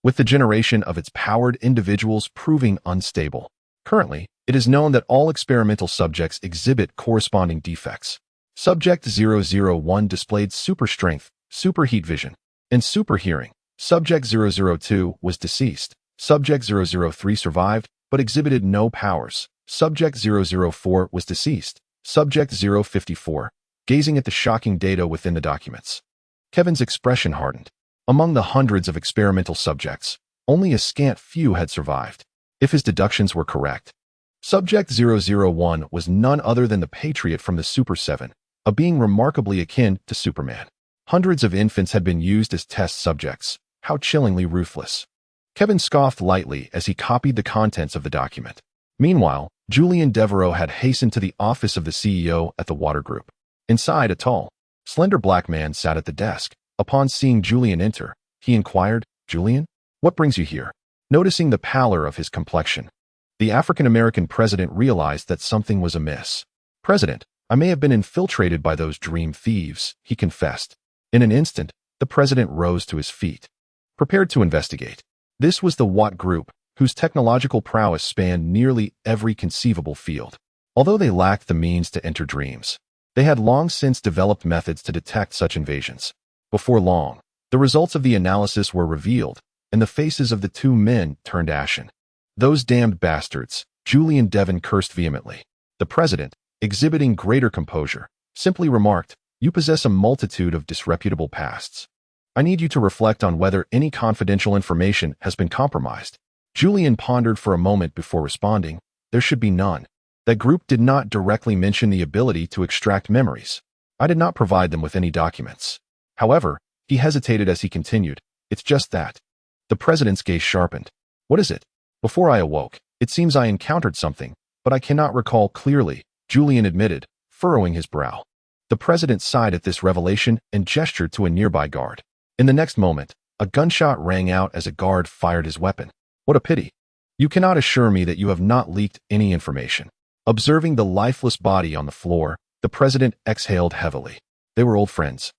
with the generation of its powered individuals proving unstable. Currently, it is known that all experimental subjects exhibit corresponding defects. Subject 001 displayed super strength, super heat vision, and super hearing. Subject 002 was deceased. Subject 003 survived, but exhibited no powers. Subject 004 was deceased. Subject 054, gazing at the shocking data within the documents. Kevin's expression hardened. Among the hundreds of experimental subjects, only a scant few had survived. If his deductions were correct, Subject 001 was none other than the Patriot from the Super 7, a being remarkably akin to Superman. Hundreds of infants had been used as test subjects. How chillingly ruthless. Kevin scoffed lightly as he copied the contents of the document. Meanwhile, Julian Devereaux had hastened to the office of the CEO at the Water Group. Inside, a tall, slender black man sat at the desk. Upon seeing Julian enter, he inquired, "Julian, what brings you here?" Noticing the pallor of his complexion, the African-American president realized that something was amiss. "President, I may have been infiltrated by those dream thieves," he confessed. In an instant, the president rose to his feet, prepared to investigate. This was the Watt Group, whose technological prowess spanned nearly every conceivable field. Although they lacked the means to enter dreams, they had long since developed methods to detect such invasions. Before long, the results of the analysis were revealed, and the faces of the two men turned ashen. "Those damned bastards," Julian Devon cursed vehemently. The president, exhibiting greater composure, simply remarked, "You possess a multitude of disreputable pasts. I need you to reflect on whether any confidential information has been compromised." Julian pondered for a moment before responding, "There should be none. That group did not directly mention the ability to extract memories. I did not provide them with any documents." However, he hesitated as he continued, "It's just that." The president's gaze sharpened. "What is it?" "Before I awoke, it seems I encountered something, but I cannot recall clearly," Julian admitted, furrowing his brow. The president sighed at this revelation and gestured to a nearby guard. In the next moment, a gunshot rang out as a guard fired his weapon. "What a pity. You cannot assure me that you have not leaked any information." Observing the lifeless body on the floor, the president exhaled heavily. They were old friends,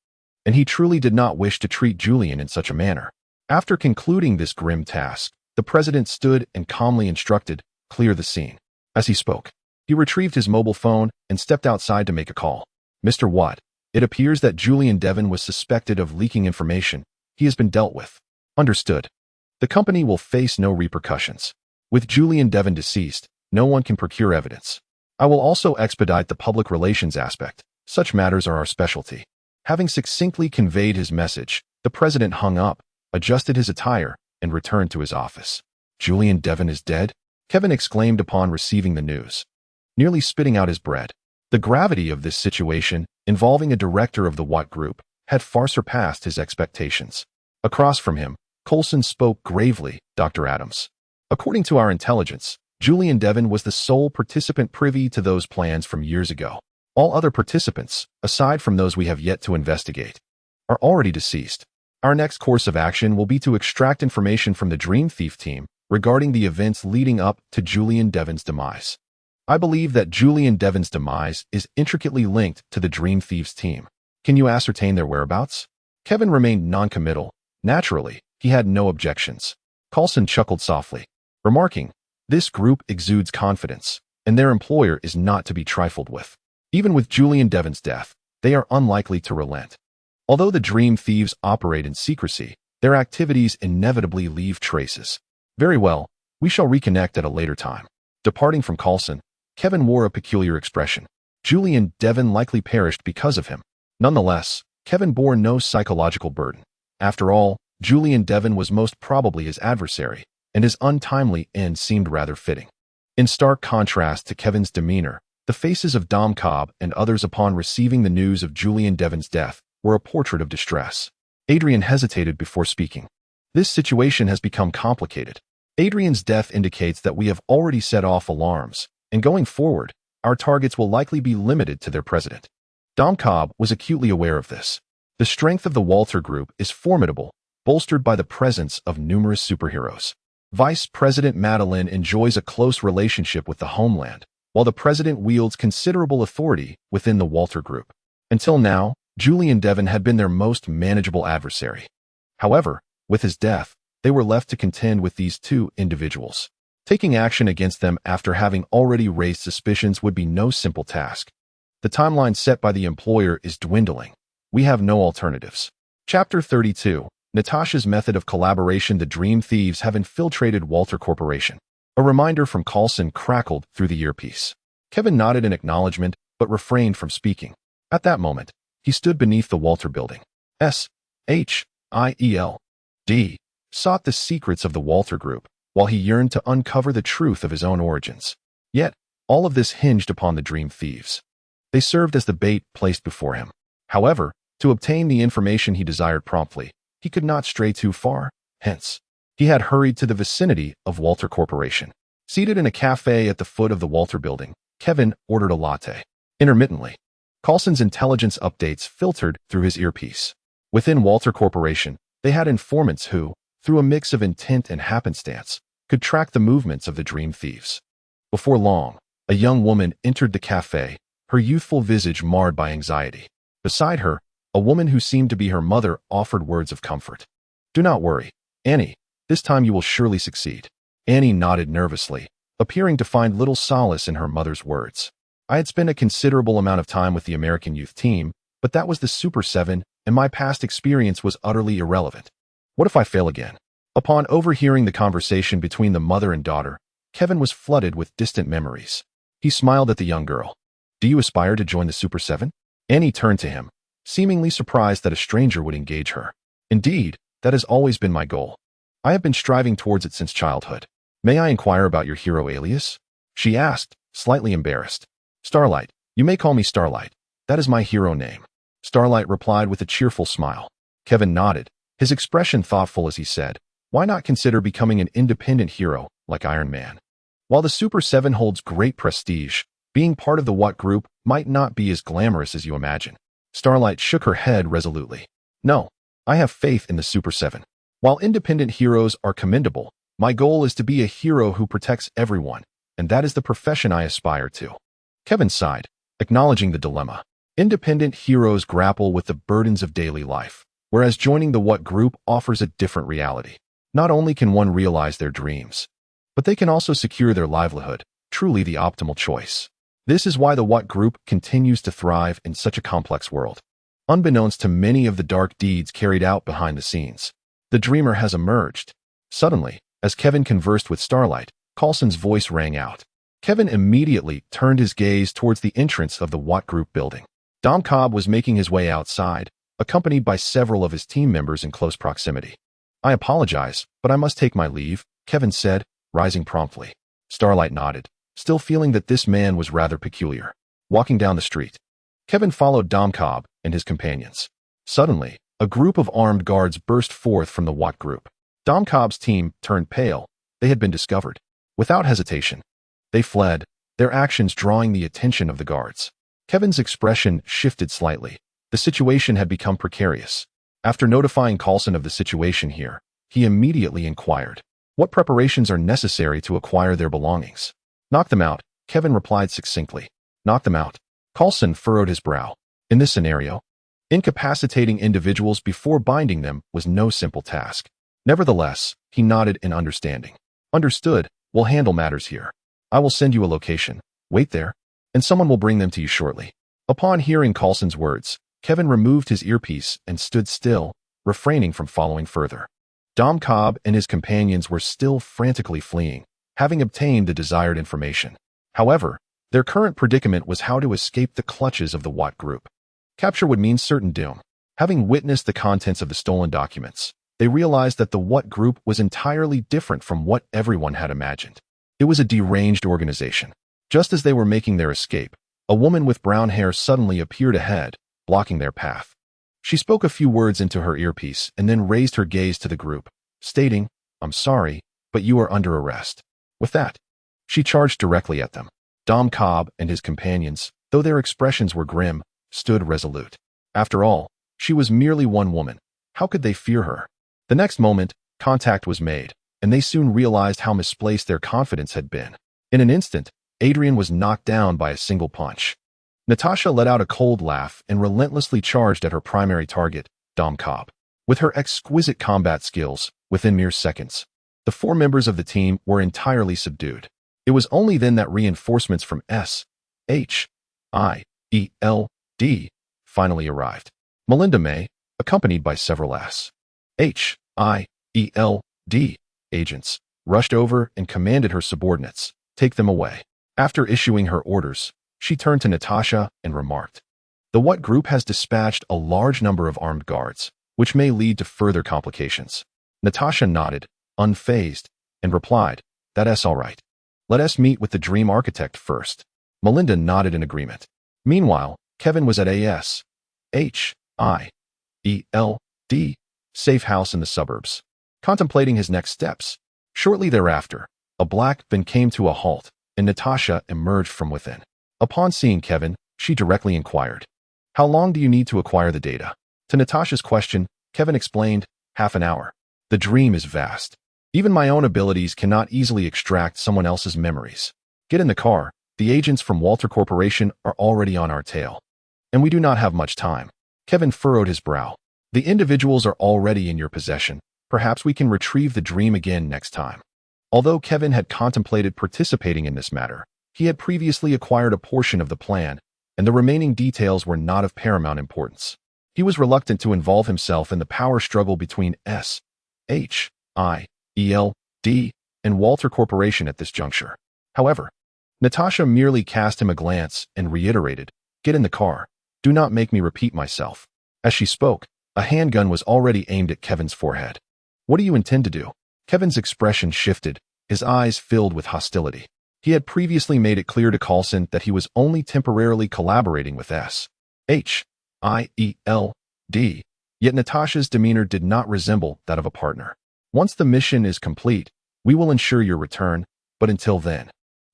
and he truly did not wish to treat Julian in such a manner. After concluding this grim task, the president stood and calmly instructed, "Clear the scene." As he spoke, he retrieved his mobile phone and stepped outside to make a call. "Mr. Watt, it appears that Julian Devon was suspected of leaking information. He has been dealt with." "Understood. The company will face no repercussions. With Julian Devon deceased, no one can procure evidence. I will also expedite the public relations aspect. Such matters are our specialty." Having succinctly conveyed his message, the president hung up, adjusted his attire, and returned to his office. "Julian Devon is dead?" Kevin exclaimed upon receiving the news, nearly spitting out his bread. The gravity of this situation, involving a director of the Watt Group, had far surpassed his expectations. Across from him, Coulson spoke gravely, "Dr. Adams, according to our intelligence, Julian Devon was the sole participant privy to those plans from years ago. All other participants, aside from those we have yet to investigate, are already deceased. Our next course of action will be to extract information from the Dream Thief team regarding the events leading up to Julian Devon's demise. I believe that Julian Devon's demise is intricately linked to the Dream Thieves team. Can you ascertain their whereabouts?" Kevin remained non-committal. Naturally, he had no objections. Coulson chuckled softly, remarking, "This group exudes confidence, and their employer is not to be trifled with. Even with Julian Devon's death, they are unlikely to relent. Although the Dream Thieves operate in secrecy, their activities inevitably leave traces." "Very well, we shall reconnect at a later time." Departing from Coulson, Kevin wore a peculiar expression. Julian Devon likely perished because of him. Nonetheless, Kevin bore no psychological burden. After all, Julian Devon was most probably his adversary, and his untimely end seemed rather fitting. In stark contrast to Kevin's demeanor, the faces of Dom Cobb and others upon receiving the news of Julian Devon's death were a portrait of distress. Adrian hesitated before speaking. "This situation has become complicated. Adrian's death indicates that we have already set off alarms, and going forward, our targets will likely be limited to their president." Dom Cobb was acutely aware of this. The strength of the Walter Group is formidable, bolstered by the presence of numerous superheroes. Vice President Madeline enjoys a close relationship with the homeland, while the president wields considerable authority within the Walter Group. Until now, Julian Devon had been their most manageable adversary. However, with his death, They were left to contend with these two individuals. Taking action against them after having already raised suspicions would be no simple task. The timeline set by the employer is dwindling. We have no alternatives. Chapter 32. Natasha's method of collaboration. The Dream Thieves have infiltrated Walter Corporation. A reminder from Coulson crackled through the earpiece. Kevin nodded in acknowledgement, but refrained from speaking. At that moment, he stood beneath the Walter building. S-H-I-E-L-D sought the secrets of the Walter Group, while he yearned to uncover the truth of his own origins. Yet, all of this hinged upon the Dream Thieves. They served as the bait placed before him. However, to obtain the information he desired promptly, he could not stray too far. Hence, he had hurried to the vicinity of Walter Corporation. Seated in a cafe at the foot of the Walter building, Kevin ordered a latte. Intermittently, Coulson's intelligence updates filtered through his earpiece. Within Walter Corporation, they had informants who, through a mix of intent and happenstance, could track the movements of the Dream Thieves. Before long, a young woman entered the cafe, her youthful visage marred by anxiety. Beside her, a woman who seemed to be her mother offered words of comfort. "Do not worry, Annie. This time you will surely succeed." Annie nodded nervously, appearing to find little solace in her mother's words. "I had spent a considerable amount of time with the American youth team, but that was the Super 7, and my past experience was utterly irrelevant. What if I fail again?" Upon overhearing the conversation between the mother and daughter, Kevin was flooded with distant memories. He smiled at the young girl. "Do you aspire to join the Super 7? Annie turned to him, seemingly surprised that a stranger would engage her. "Indeed, that has always been my goal. I have been striving towards it since childhood. May I inquire about your hero alias?" she asked, slightly embarrassed. "Starlight. You may call me Starlight. That is my hero name." Starlight replied with a cheerful smile. Kevin nodded, his expression thoughtful as he said, "Why not consider becoming an independent hero like Iron Man? While the Super 7 holds great prestige, being part of the What Group might not be as glamorous as you imagine." Starlight shook her head resolutely. "No, I have faith in the Super 7. While independent heroes are commendable, my goal is to be a hero who protects everyone, and that is the profession I aspire to." Kevin sighed, acknowledging the dilemma. Independent heroes grapple with the burdens of daily life, whereas joining the What Group offers a different reality. Not only can one realize their dreams, but they can also secure their livelihood, truly the optimal choice. This is why the What Group continues to thrive in such a complex world. Unbeknownst to many of the dark deeds carried out behind the scenes, the Dreamer has emerged. Suddenly, as Kevin conversed with Starlight, Coulson's voice rang out. Kevin immediately turned his gaze towards the entrance of the What Group building. Dom Cobb was making his way outside, accompanied by several of his team members in close proximity. "I apologize, but I must take my leave," Kevin said, rising promptly. Starlight nodded, still feeling that this man was rather peculiar. Walking down the street, Kevin followed Dom Cobb and his companions. Suddenly, a group of armed guards burst forth from the What Group. Dom Cobb's team turned pale. They had been discovered. Without hesitation, they fled, their actions drawing the attention of the guards. Kevin's expression shifted slightly. The situation had become precarious. After notifying Coulson of the situation here, he immediately inquired, "What preparations are necessary to acquire their belongings?" "Knock them out," Kevin replied succinctly. "Knock them out." Coulson furrowed his brow. In this scenario, incapacitating individuals before binding them was no simple task. Nevertheless, he nodded in understanding. "Understood, we'll handle matters here. I will send you a location. Wait there, and someone will bring them to you shortly." Upon hearing Coulson's words, Kevin removed his earpiece and stood still, refraining from following further. Dom Cobb and his companions were still frantically fleeing, having obtained the desired information. However, their current predicament was how to escape the clutches of the What Group. Capture would mean certain doom. Having witnessed the contents of the stolen documents, they realized that the What Group was entirely different from what everyone had imagined. It was a deranged organization. Just as they were making their escape, a woman with brown hair suddenly appeared ahead, blocking their path. She spoke a few words into her earpiece and then raised her gaze to the group, stating, "I'm sorry, but you are under arrest." With that, she charged directly at them. Dom Cobb and his companions, though their expressions were grim, stood resolute. After all, she was merely one woman. How could they fear her? The next moment, contact was made, and they soon realized how misplaced their confidence had been. In an instant, Adrian was knocked down by a single punch. Natasha let out a cold laugh and relentlessly charged at her primary target, Dom Cobb. With her exquisite combat skills, within mere seconds. The 4 members of the team were entirely subdued. It was only then that reinforcements from S.H.I.E.L.D. finally arrived. Melinda May, accompanied by several S.H.I.E.L.D. agents, rushed over and commanded her subordinates, "Take them away." After issuing her orders, she turned to Natasha and remarked, "The What group has dispatched a large number of armed guards, which may lead to further complications." Natasha nodded, unfazed, and replied, "That's all right. Let us meet with the Dream Architect first." Melinda nodded in agreement. Meanwhile, Kevin was at A.S.H.I.E.L.D. safe house in the suburbs, contemplating his next steps. Shortly thereafter, a black van came to a halt, and Natasha emerged from within. Upon seeing Kevin, she directly inquired, "How long do you need to acquire the data?" To Natasha's question, Kevin explained, "Half an hour. The dream is vast. Even my own abilities cannot easily extract someone else's memories. Get in the car. The agents from Walter Corporation are already on our tail. And we do not have much time." Kevin furrowed his brow. "The individuals are already in your possession. Perhaps we can retrieve the dream again next time." Although Kevin had contemplated participating in this matter, he had previously acquired a portion of the plan, and the remaining details were not of paramount importance. He was reluctant to involve himself in the power struggle between S.H.I.E.L.D. and Walter Corporation at this juncture. However, Natasha merely cast him a glance and reiterated, "Get in the car. Do not make me repeat myself." As she spoke, a handgun was already aimed at Kevin's forehead. "What do you intend to do?" Kevin's expression shifted, his eyes filled with hostility. He had previously made it clear to Coulson that he was only temporarily collaborating with S.H.I.E.L.D., yet Natasha's demeanor did not resemble that of a partner. "Once the mission is complete, we will ensure your return, but until then,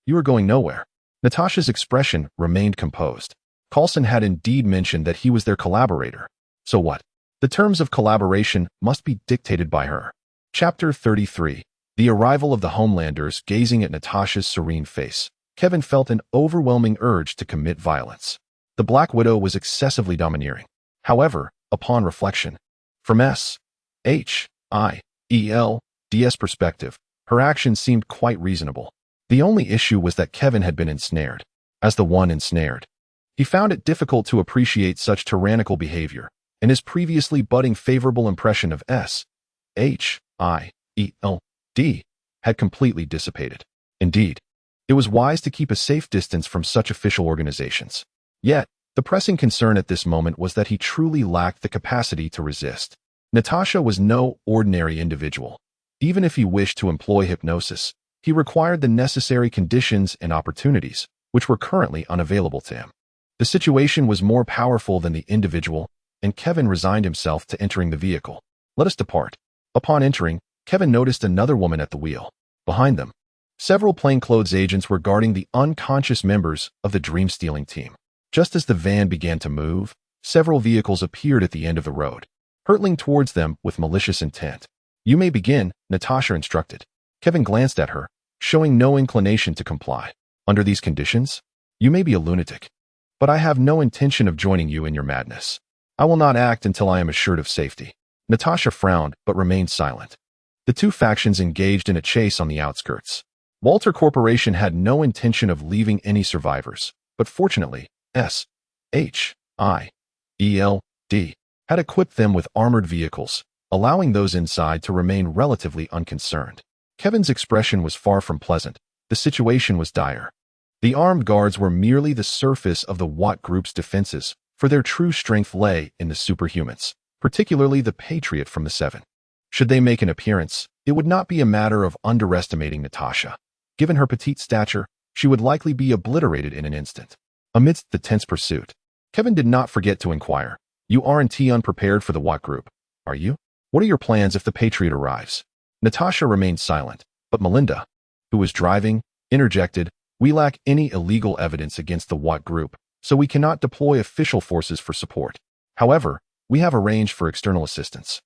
you are going nowhere." Natasha's expression remained composed. Coulson had indeed mentioned that he was their collaborator. So what? The terms of collaboration must be dictated by her. Chapter 33. The arrival of the Homelanders. Gazing at Natasha's serene face, Kevin felt an overwhelming urge to commit violence. The Black Widow was excessively domineering. However, upon reflection, from S.H.I.E.L.D.'s perspective, her actions seemed quite reasonable. The only issue was that Kevin had been ensnared. As the one ensnared, he found it difficult to appreciate such tyrannical behavior, and his previously budding favorable impression of S.H.I.E.L.D. had completely dissipated. Indeed, it was wise to keep a safe distance from such official organizations. Yet, the pressing concern at this moment was that he truly lacked the capacity to resist. Natasha was no ordinary individual. Even if he wished to employ hypnosis, he required the necessary conditions and opportunities, which were currently unavailable to him. The situation was more powerful than the individual, and Kevin resigned himself to entering the vehicle. "Let us depart." Upon entering, Kevin noticed another woman at the wheel. Behind them, several plainclothes agents were guarding the unconscious members of the dream-stealing team. Just as the van began to move, several vehicles appeared at the end of the road, hurtling towards them with malicious intent. "You may begin," Natasha instructed. Kevin glanced at her, showing no inclination to comply. "Under these conditions, you may be a lunatic, but I have no intention of joining you in your madness. I will not act until I am assured of safety." Natasha frowned but remained silent. The two factions engaged in a chase on the outskirts. Walter Corporation had no intention of leaving any survivors, but fortunately, S.H.I.E.L.D. had equipped them with armored vehicles, allowing those inside to remain relatively unconcerned. Kevin's expression was far from pleasant. The situation was dire. The armed guards were merely the surface of the What group's defenses, for their true strength lay in the superhumans, particularly the Patriot from the Seven. Should they make an appearance, it would not be a matter of underestimating Natasha. Given her petite stature, she would likely be obliterated in an instant. Amidst the tense pursuit, Kevin did not forget to inquire, "You aren't unprepared for the What group, are you? What are your plans if the Patriot arrives?" Natasha remained silent, but Melinda, who was driving, interjected, "We lack any illegal evidence against the What group, so we cannot deploy official forces for support. However, we have arranged for external assistance."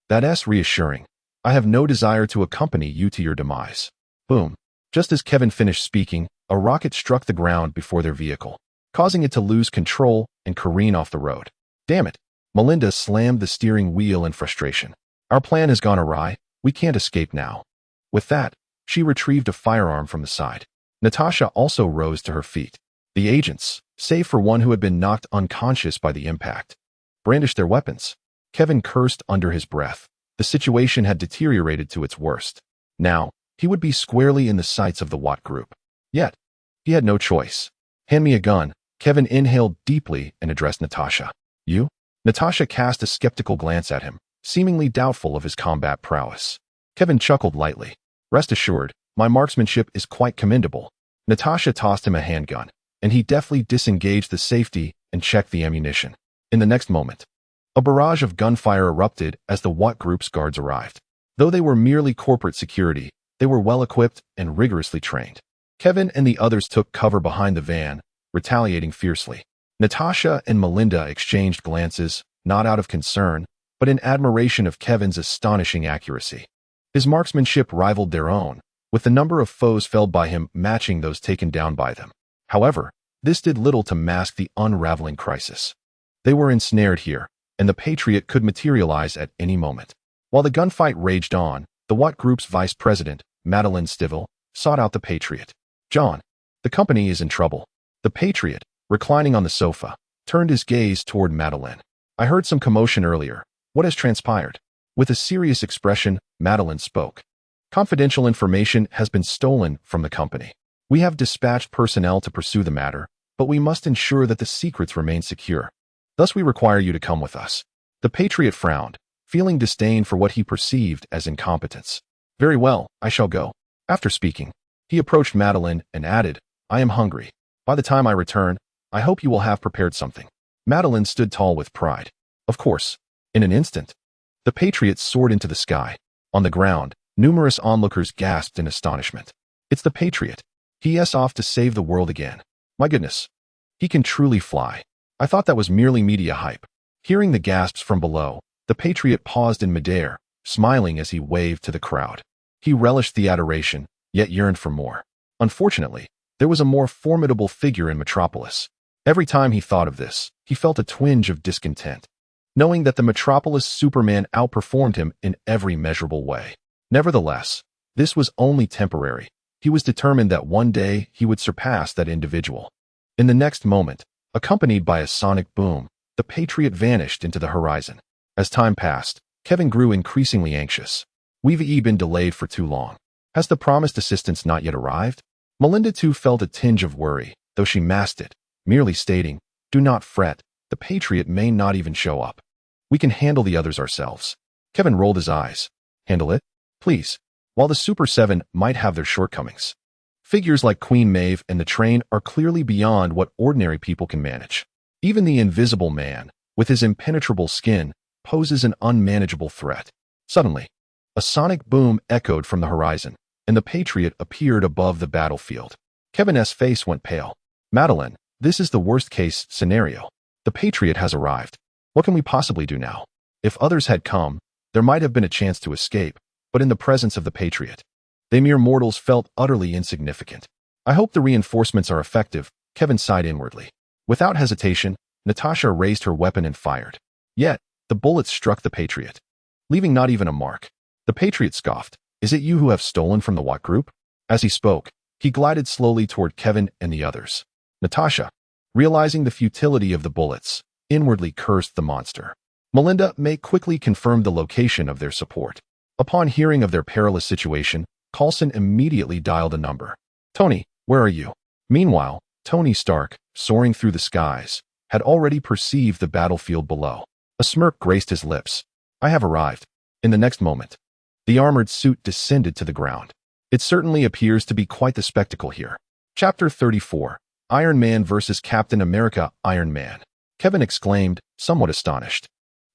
"That's reassuring. I have no desire to accompany you to your demise." Boom. Just as Kevin finished speaking, a rocket struck the ground before their vehicle, causing it to lose control and careen off the road. "Damn it." Melinda slammed the steering wheel in frustration. "Our plan has gone awry. We can't escape now. With that, she retrieved a firearm from the side. Natasha also rose to her feet. The agents, save for one who had been knocked unconscious by the impact, brandished their weapons. Kevin cursed under his breath. The situation had deteriorated to its worst. Now, he would be squarely in the sights of the Watt group. Yet, he had no choice. Hand me a gun. Kevin inhaled deeply and addressed Natasha. You? Natasha cast a skeptical glance at him, seemingly doubtful of his combat prowess. Kevin chuckled lightly. Rest assured, my marksmanship is quite commendable. Natasha tossed him a handgun, and he deftly disengaged the safety and checked the ammunition. In the next moment, a barrage of gunfire erupted as the Watt group's guards arrived. Though they were merely corporate security, they were well-equipped and rigorously trained. Kevin and the others took cover behind the van, retaliating fiercely. Natasha and Melinda exchanged glances, not out of concern, but in admiration of Kevin's astonishing accuracy. His marksmanship rivaled their own, with the number of foes felled by him matching those taken down by them. However, this did little to mask the unraveling crisis. They were ensnared here, and the Patriot could materialize at any moment. While the gunfight raged on, the Watt Group's vice president, Madeline Stivell, sought out the Patriot. John, the company is in trouble. The Patriot, reclining on the sofa, turned his gaze toward Madeline. I heard some commotion earlier. What has transpired? With a serious expression, Madeline spoke. Confidential information has been stolen from the company. We have dispatched personnel to pursue the matter, but we must ensure that the secrets remain secure. Thus we require you to come with us. The Patriot frowned, feeling disdain for what he perceived as incompetence. Very well, I shall go. After speaking, he approached Madeline and added, I am hungry. By the time I return, I hope you will have prepared something. Madeline stood tall with pride. Of course. In an instant, the Patriot soared into the sky. On the ground, numerous onlookers gasped in astonishment. It's the Patriot. He is off to save the world again. My goodness. He can truly fly. I thought that was merely media hype. Hearing the gasps from below, the Patriot paused in midair, smiling as he waved to the crowd. He relished the adoration, yet yearned for more. Unfortunately, there was a more formidable figure in Metropolis. Every time he thought of this, he felt a twinge of discontent, knowing that the Metropolis Superman outperformed him in every measurable way. Nevertheless, this was only temporary. He was determined that one day he would surpass that individual. In the next moment, accompanied by a sonic boom, the Patriot vanished into the horizon. As time passed, Kevin grew increasingly anxious. We've been delayed for too long. Has the promised assistance not yet arrived? Melinda too felt a tinge of worry, though she masked it, merely stating, do not fret, the Patriot may not even show up. We can handle the others ourselves. Kevin rolled his eyes. Handle it? Please. While the Super 7 might have their shortcomings, figures like Queen Maeve and the Train are clearly beyond what ordinary people can manage. Even the Invisible Man, with his impenetrable skin, poses an unmanageable threat. Suddenly, a sonic boom echoed from the horizon, and the Patriot appeared above the battlefield. Kevin's face went pale. Madeline, this is the worst-case scenario. The Patriot has arrived. What can we possibly do now? If others had come, there might have been a chance to escape, but in the presence of the Patriot, they mere mortals felt utterly insignificant. I hope the reinforcements are effective, Kevin sighed inwardly. Without hesitation, Natasha raised her weapon and fired. Yet, the bullets struck the Patriot, leaving not even a mark. The Patriot scoffed. Is it you who have stolen from the Watt group? As he spoke, he glided slowly toward Kevin and the others. Natasha, realizing the futility of the bullets, inwardly cursed the monster. Melinda May quickly confirmed the location of their support. Upon hearing of their perilous situation, Coulson immediately dialed a number. Tony, where are you? Meanwhile, Tony Stark, soaring through the skies, had already perceived the battlefield below. A smirk graced his lips. I have arrived. In the next moment, the armored suit descended to the ground. It certainly appears to be quite the spectacle here. Chapter 34. Iron Man vs. Captain America. Iron Man. Kevin exclaimed, somewhat astonished.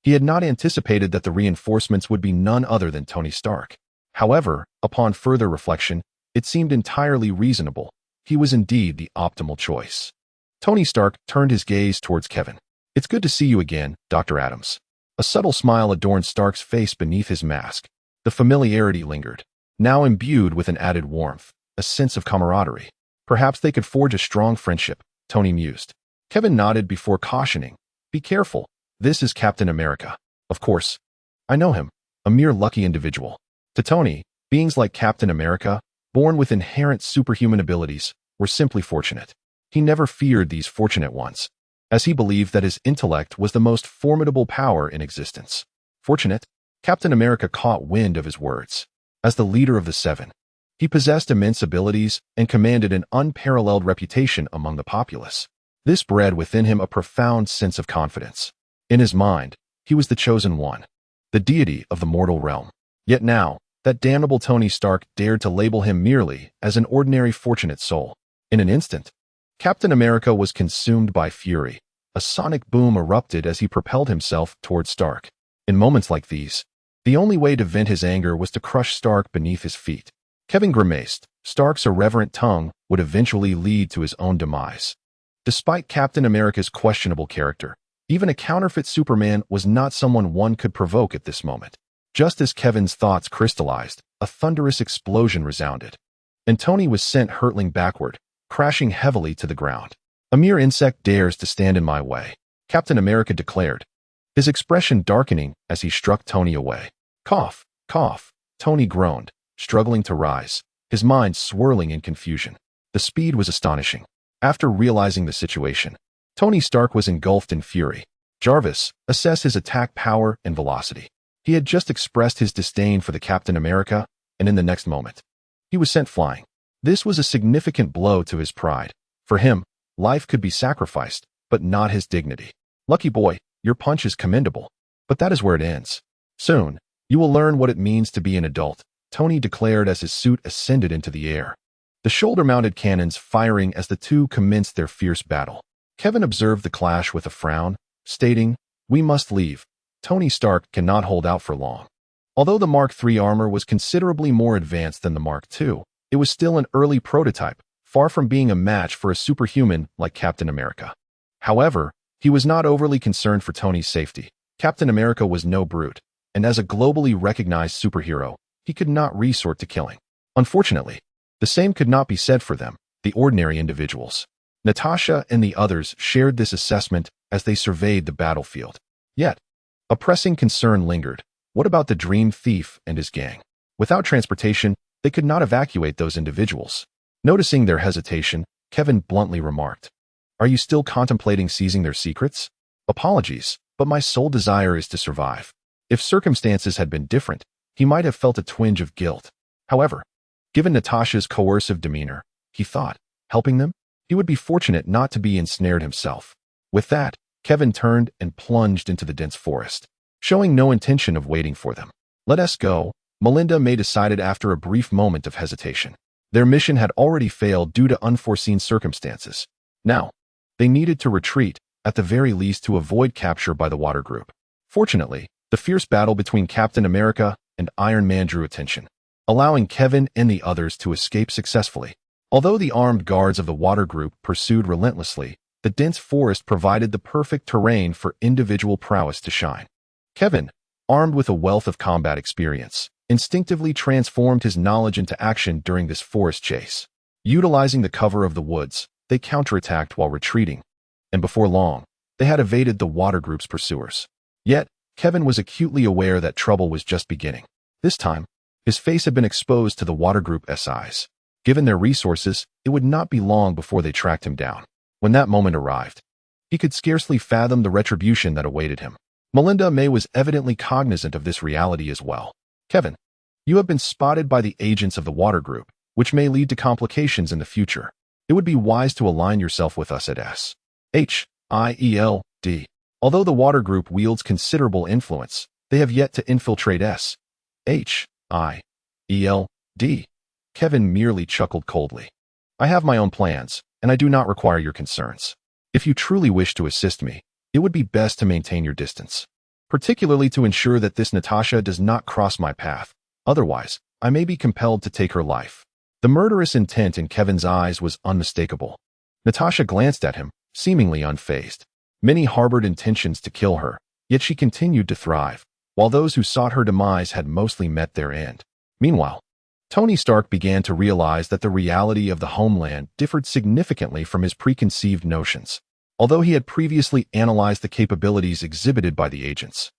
He had not anticipated that the reinforcements would be none other than Tony Stark. However, upon further reflection, it seemed entirely reasonable. He was indeed the optimal choice. Tony Stark turned his gaze towards Kevin. It's good to see you again, Dr. Adams. A subtle smile adorned Stark's face beneath his mask. The familiarity lingered, now imbued with an added warmth, a sense of camaraderie. Perhaps they could forge a strong friendship, Tony mused. Kevin nodded before cautioning. Be careful. This is Captain America. Of course. I know him. A mere lucky individual. To Tony, beings like Captain America, born with inherent superhuman abilities, were simply fortunate. He never feared these fortunate ones, as he believed that his intellect was the most formidable power in existence. Fortunate, Captain America caught wind of his words. As the leader of the Seven, he possessed immense abilities and commanded an unparalleled reputation among the populace. This bred within him a profound sense of confidence. In his mind, he was the chosen one, the deity of the mortal realm. Yet now, that damnable Tony Stark dared to label him merely as an ordinary fortunate soul. In an instant, Captain America was consumed by fury. A sonic boom erupted as he propelled himself toward Stark. In moments like these, the only way to vent his anger was to crush Stark beneath his feet. Kevin grimaced. Stark's irreverent tongue would eventually lead to his own demise. Despite Captain America's questionable character, even a counterfeit Superman was not someone one could provoke at this moment. Just as Kevin's thoughts crystallized, a thunderous explosion resounded, and Tony was sent hurtling backward, crashing heavily to the ground. "A mere insect dares to stand in my way," Captain America declared, his expression darkening as he struck Tony away. "Cough, cough," Tony groaned, struggling to rise, his mind swirling in confusion. The speed was astonishing. After realizing the situation, Tony Stark was engulfed in fury. Jarvis, assess his attack power and velocity. He had just expressed his disdain for the Captain America, and in the next moment, he was sent flying. This was a significant blow to his pride. For him, life could be sacrificed, but not his dignity. "Lucky boy, your punch is commendable, but that is where it ends. Soon, you will learn what it means to be an adult," Tony declared as his suit ascended into the air, the shoulder-mounted cannons firing as the two commenced their fierce battle. Kevin observed the clash with a frown, stating, "We must leave. Tony Stark cannot hold out for long." Although the Mark III armor was considerably more advanced than the Mark II, it was still an early prototype, far from being a match for a superhuman like Captain America. However, he was not overly concerned for Tony's safety. Captain America was no brute, and as a globally recognized superhero, he could not resort to killing. Unfortunately, the same could not be said for them, the ordinary individuals. Natasha and the others shared this assessment as they surveyed the battlefield. Yet, a pressing concern lingered. What about the Dream Thief and his gang? Without transportation, they could not evacuate those individuals. Noticing their hesitation, Kevin bluntly remarked, "Are you still contemplating seizing their secrets? Apologies, but my sole desire is to survive." If circumstances had been different, he might have felt a twinge of guilt. However, given Natasha's coercive demeanor, he thought, helping them, he would be fortunate not to be ensnared himself. With that, Kevin turned and plunged into the dense forest, showing no intention of waiting for them. "Let us go," Melinda May decided after a brief moment of hesitation. Their mission had already failed due to unforeseen circumstances. Now, they needed to retreat, at the very least to avoid capture by the Water Group. Fortunately, the fierce battle between Captain America and Iron Man drew attention, allowing Kevin and the others to escape successfully. Although the armed guards of the Water Group pursued relentlessly, the dense forest provided the perfect terrain for individual prowess to shine. Kevin, armed with a wealth of combat experience, instinctively transformed his knowledge into action during this forest chase. Utilizing the cover of the woods, they counterattacked while retreating, and before long, they had evaded the Water Group's pursuers. Yet, Kevin was acutely aware that trouble was just beginning. This time, his face had been exposed to the Water Group's eyes. Given their resources, it would not be long before they tracked him down. When that moment arrived, he could scarcely fathom the retribution that awaited him. Melinda May was evidently cognizant of this reality as well. "Kevin, you have been spotted by the agents of the Water Group, which may lead to complications in the future. It would be wise to align yourself with us at SHIELD. Although the Water Group wields considerable influence, they have yet to infiltrate SHIELD. Kevin merely chuckled coldly. "I have my own plans, and I do not require your concerns. If you truly wish to assist me, it would be best to maintain your distance, particularly to ensure that this Natasha does not cross my path. Otherwise, I may be compelled to take her life." The murderous intent in Kevin's eyes was unmistakable. Natasha glanced at him, seemingly unfazed. Many harbored intentions to kill her, yet she continued to thrive, while those who sought her demise had mostly met their end. Meanwhile, Tony Stark began to realize that the reality of the homeland differed significantly from his preconceived notions. Although he had previously analyzed the capabilities exhibited by the agents,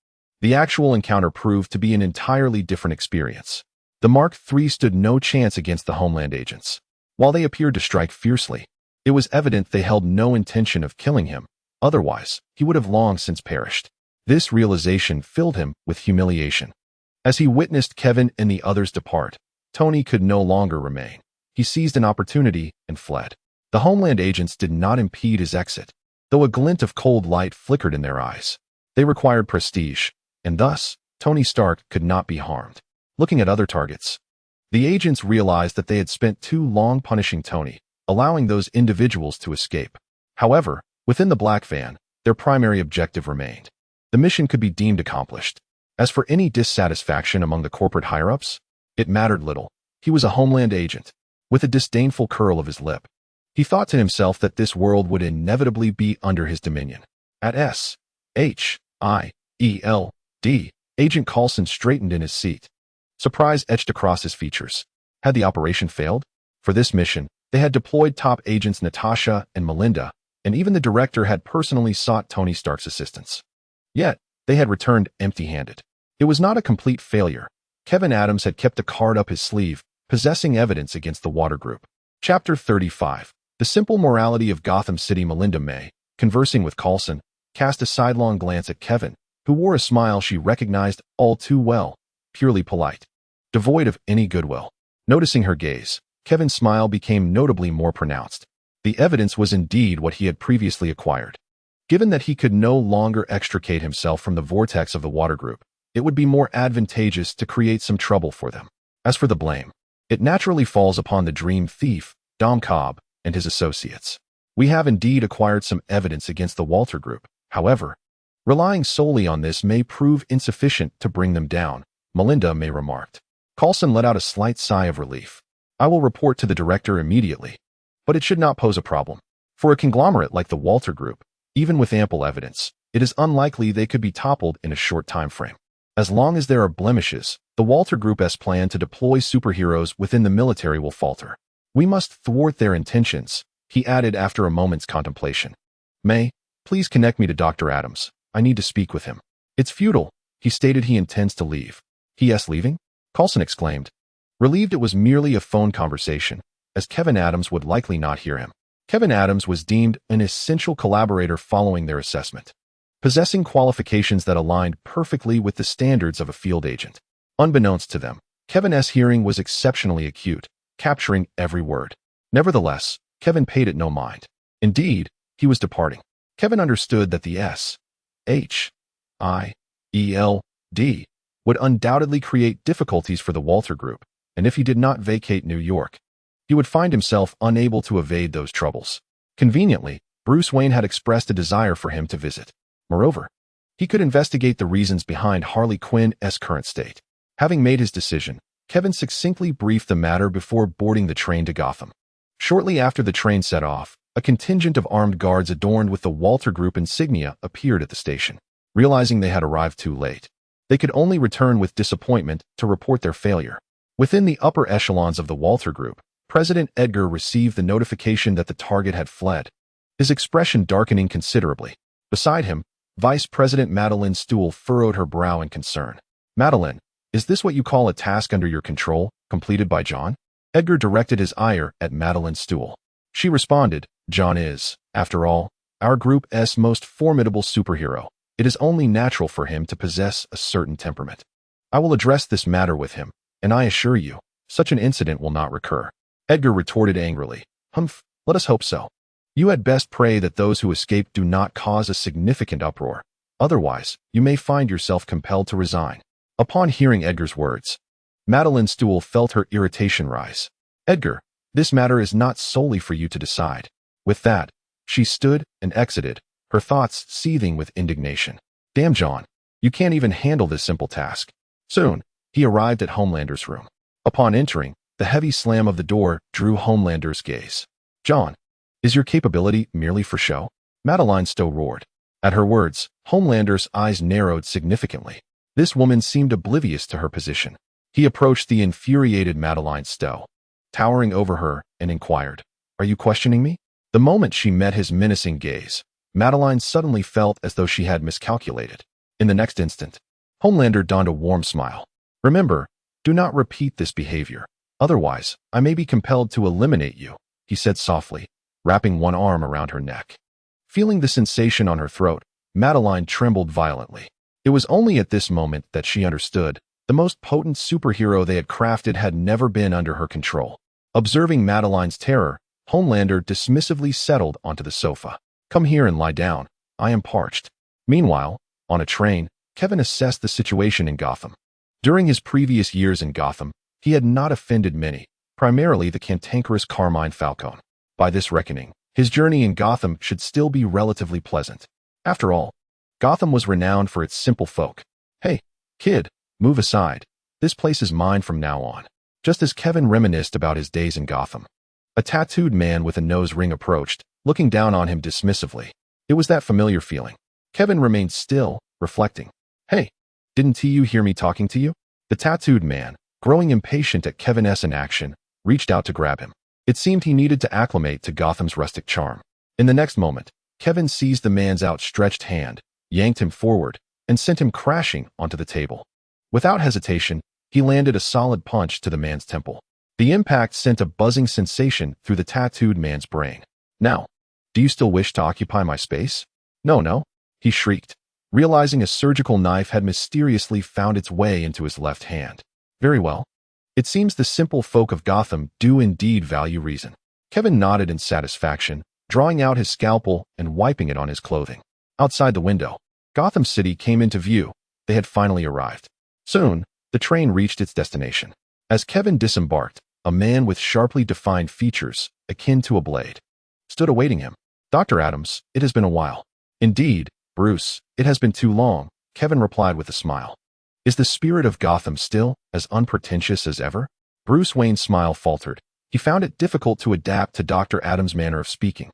the actual encounter proved to be an entirely different experience. The Mark III stood no chance against the Homeland agents. While they appeared to strike fiercely, it was evident they held no intention of killing him. Otherwise, he would have long since perished. This realization filled him with humiliation. As he witnessed Kevin and the others depart, Tony could no longer remain. He seized an opportunity and fled. The Homeland agents did not impede his exit, though a glint of cold light flickered in their eyes. They required prestige, and thus, Tony Stark could not be harmed. Looking at other targets, the agents realized that they had spent too long punishing Tony, allowing those individuals to escape. However, within the Black Van, their primary objective remained. The mission could be deemed accomplished. As for any dissatisfaction among the corporate higher-ups, it mattered little. He was a Homeland agent. With a disdainful curl of his lip, he thought to himself that this world would inevitably be under his dominion. At S.H.I.E.L.D., Agent Coulson straightened in his seat. Surprise etched across his features. Had the operation failed? For this mission, they had deployed top agents Natasha and Melinda, and even the director had personally sought Tony Stark's assistance. Yet, they had returned empty-handed. It was not a complete failure. Kevin Adams had kept a card up his sleeve, possessing evidence against the Water Group. Chapter 35. The simple morality of Gotham City. Melinda May, conversing with Coulson, cast a sidelong glance at Kevin, who wore a smile she recognized all too well, purely polite, devoid of any goodwill. Noticing her gaze, Kevin's smile became notably more pronounced. The evidence was indeed what he had previously acquired. Given that he could no longer extricate himself from the vortex of the Water Group, it would be more advantageous to create some trouble for them. As for the blame, it naturally falls upon the Dream Thief, Dom Cobb, and his associates. We have indeed acquired some evidence against the Walter Group. However, relying solely on this may prove insufficient to bring them down, Melinda May remarked. Coulson let out a slight sigh of relief. I will report to the director immediately, but it should not pose a problem. For a conglomerate like the Walter Group, even with ample evidence, it is unlikely they could be toppled in a short time frame. As long as there are blemishes, the Walter Group's plan to deploy superheroes within the military will falter. We must thwart their intentions, he added after a moment's contemplation. May, please connect me to Dr. Adams. I need to speak with him. It's futile. He stated he intends to leave. He.S. leaving? Coulson exclaimed. Relieved it was merely a phone conversation, as Kevin Adams would likely not hear him. Kevin Adams was deemed an essential collaborator following their assessment, possessing qualifications that aligned perfectly with the standards of a field agent. Unbeknownst to them, Kevin's hearing was exceptionally acute, capturing every word. Nevertheless, Kevin paid it no mind. Indeed, he was departing. Kevin understood that the S.H.I.E.L.D. would undoubtedly create difficulties for the Walter Group, and if he did not vacate New York, he would find himself unable to evade those troubles. Conveniently, Bruce Wayne had expressed a desire for him to visit. Moreover, he could investigate the reasons behind Harley Quinn's current state. Having made his decision, Kevin succinctly briefed the matter before boarding the train to Gotham. Shortly after the train set off, a contingent of armed guards adorned with the Walter Group insignia appeared at the station. Realizing they had arrived too late, they could only return with disappointment to report their failure. Within the upper echelons of the Walter Group, President Edgar received the notification that the target had fled, his expression darkening considerably. Beside him, Vice President Madeline Stuhl furrowed her brow in concern. Madeline, is this what you call a task under your control, completed by John? Edgar directed his ire at Madeline Stuhl. She responded, John is, after all, our group's most formidable superhero. It is only natural for him to possess a certain temperament. I will address this matter with him, and I assure you, such an incident will not recur. Edgar retorted angrily. Humph, let us hope so. You had best pray that those who escape do not cause a significant uproar. Otherwise, you may find yourself compelled to resign. Upon hearing Edgar's words, Madeline Stuhl felt her irritation rise. Edgar, this matter is not solely for you to decide. With that, she stood and exited, her thoughts seething with indignation. Damn, John, you can't even handle this simple task. Soon, he arrived at Homelander's room. Upon entering, the heavy slam of the door drew Homelander's gaze. John, is your capability merely for show? Madeline Stowe roared. At her words, Homelander's eyes narrowed significantly. This woman seemed oblivious to her position. He approached the infuriated Madeline Stowe, towering over her, and inquired, Are you questioning me? The moment she met his menacing gaze, Madeline suddenly felt as though she had miscalculated. In the next instant, Homelander donned a warm smile. Remember, Do not repeat this behavior. Otherwise, I may be compelled to eliminate you, he said softly, wrapping one arm around her neck. Feeling the sensation on her throat, Madeline trembled violently. It was only at this moment that she understood. The most potent superhero they had crafted had never been under her control. Observing Madeline's terror, Homelander dismissively settled onto the sofa. Come here and lie down. I am parched. Meanwhile, on a train, Kevin assessed the situation in Gotham. During his previous years in Gotham, he had not offended many, primarily the cantankerous Carmine Falcone. By this reckoning, his journey in Gotham should still be relatively pleasant. After all, Gotham was renowned for its simple folk. Hey, kid, move aside. This place is mine from now on. Just as Kevin reminisced about his days in Gotham, a tattooed man with a nose ring approached, looking down on him dismissively. It was that familiar feeling. Kevin remained still, reflecting. Hey, didn't you hear me talking to you? The tattooed man, growing impatient at Kevin's inaction, reached out to grab him. It seemed he needed to acclimate to Gotham's rustic charm. In the next moment, Kevin seized the man's outstretched hand, yanked him forward, and sent him crashing onto the table. Without hesitation, he landed a solid punch to the man's temple. The impact sent a buzzing sensation through the tattooed man's brain. Now, do you still wish to occupy my space? No, he shrieked, realizing a surgical knife had mysteriously found its way into his left hand. Very well. It seems the simple folk of Gotham do indeed value reason. Kevin nodded in satisfaction, drawing out his scalpel and wiping it on his clothing. Outside the window, Gotham City came into view. They had finally arrived. Soon, the train reached its destination. As Kevin disembarked, a man with sharply defined features, akin to a blade, stood awaiting him. Dr. Adams, it has been a while. Indeed, Bruce, it has been too long, Kevin replied with a smile. Is the spirit of Gotham still as unpretentious as ever? Bruce Wayne's smile faltered. He found it difficult to adapt to Dr. Adams' manner of speaking.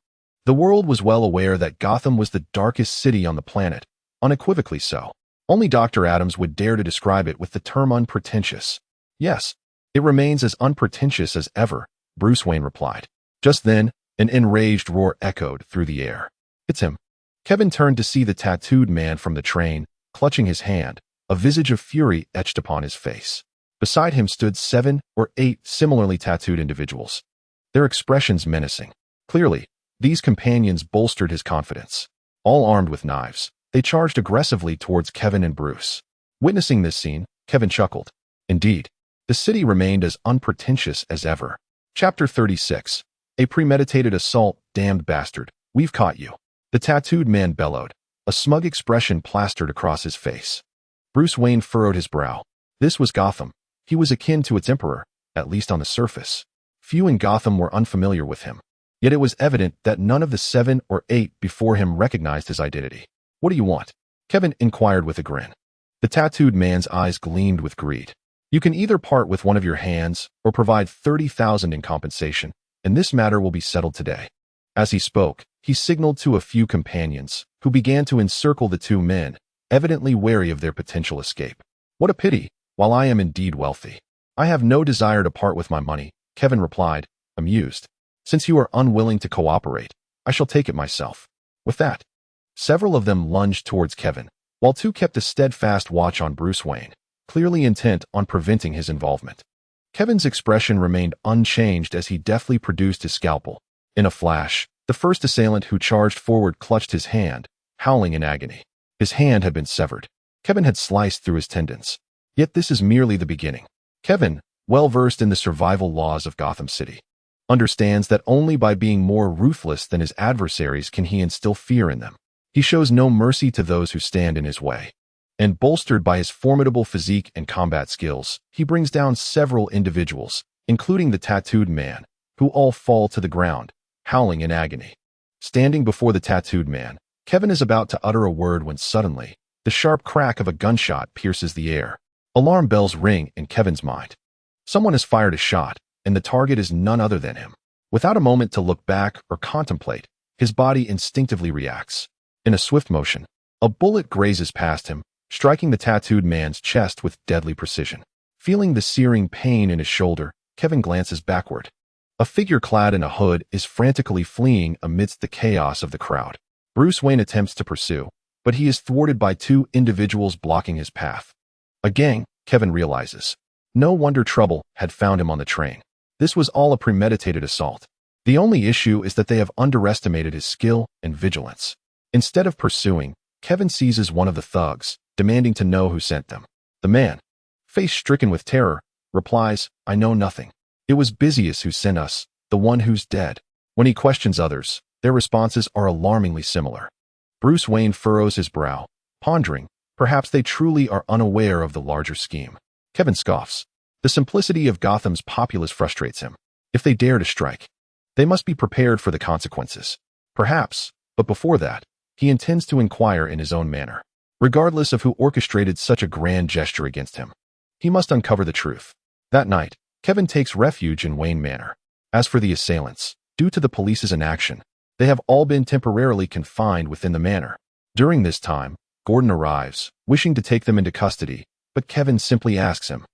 The world was well aware that Gotham was the darkest city on the planet, unequivocally so. Only Dr. Adams would dare to describe it with the term unpretentious. Yes, it remains as unpretentious as ever, Bruce Wayne replied. Just then, an enraged roar echoed through the air. It's him. Kevin turned to see the tattooed man from the train, clutching his hand, a visage of fury etched upon his face. Beside him stood 7 or 8 similarly tattooed individuals, their expressions menacing. Clearly, these companions bolstered his confidence. All armed with knives, they charged aggressively towards Kevin and Bruce. Witnessing this scene, Kevin chuckled. Indeed, the city remained as unpretentious as ever. Chapter 36. A premeditated assault, damned bastard. We've caught you. The tattooed man bellowed, a smug expression plastered across his face. Bruce Wayne furrowed his brow. This was Gotham. He was akin to its emperor, at least on the surface. Few in Gotham were unfamiliar with him. Yet it was evident that none of the 7 or 8 before him recognized his identity. What do you want? Kevin inquired with a grin. The tattooed man's eyes gleamed with greed. You can either part with one of your hands or provide 30,000 in compensation, and this matter will be settled today. As he spoke, he signaled to a few companions, who began to encircle the two men, evidently wary of their potential escape. What a pity, while I am indeed wealthy. I have no desire to part with my money, Kevin replied, amused. Since you are unwilling to cooperate, I shall take it myself. With that, several of them lunged towards Kevin, while 2 kept a steadfast watch on Bruce Wayne, clearly intent on preventing his involvement. Kevin's expression remained unchanged as he deftly produced his scalpel. In a flash, the first assailant who charged forward clutched his hand, howling in agony. His hand had been severed. Kevin had sliced through his tendons. Yet this is merely the beginning. Kevin, well versed in the survival laws of Gotham City, understands that only by being more ruthless than his adversaries can he instill fear in them. He shows no mercy to those who stand in his way. And bolstered by his formidable physique and combat skills, he brings down several individuals, including the tattooed man, who all fall to the ground, howling in agony. Standing before the tattooed man, Kevin is about to utter a word when suddenly, the sharp crack of a gunshot pierces the air. Alarm bells ring in Kevin's mind. Someone has fired a shot, and the target is none other than him. Without a moment to look back or contemplate, his body instinctively reacts. In a swift motion, a bullet grazes past him, striking the tattooed man's chest with deadly precision. Feeling the searing pain in his shoulder, Kevin glances backward. A figure clad in a hood is frantically fleeing amidst the chaos of the crowd. Bruce Wayne attempts to pursue, but he is thwarted by 2 individuals blocking his path. A gang, Kevin realizes. No wonder trouble had found him on the train. This was all a premeditated assault. The only issue is that they have underestimated his skill and vigilance. Instead of pursuing, Kevin seizes one of the thugs, demanding to know who sent them. The man, face stricken with terror, replies, "I know nothing. It was Busius who sent us, the one who's dead." When he questions others, their responses are alarmingly similar. Bruce Wayne furrows his brow, pondering, perhaps they truly are unaware of the larger scheme. Kevin scoffs. The simplicity of Gotham's populace frustrates him. If they dare to strike, they must be prepared for the consequences. Perhaps, but before that, he intends to inquire in his own manner. Regardless of who orchestrated such a grand gesture against him, he must uncover the truth. That night, Kevin takes refuge in Wayne Manor. As for the assailants, due to the police's inaction, they have all been temporarily confined within the manor. During this time, Gordon arrives, wishing to take them into custody, but Kevin simply asks him,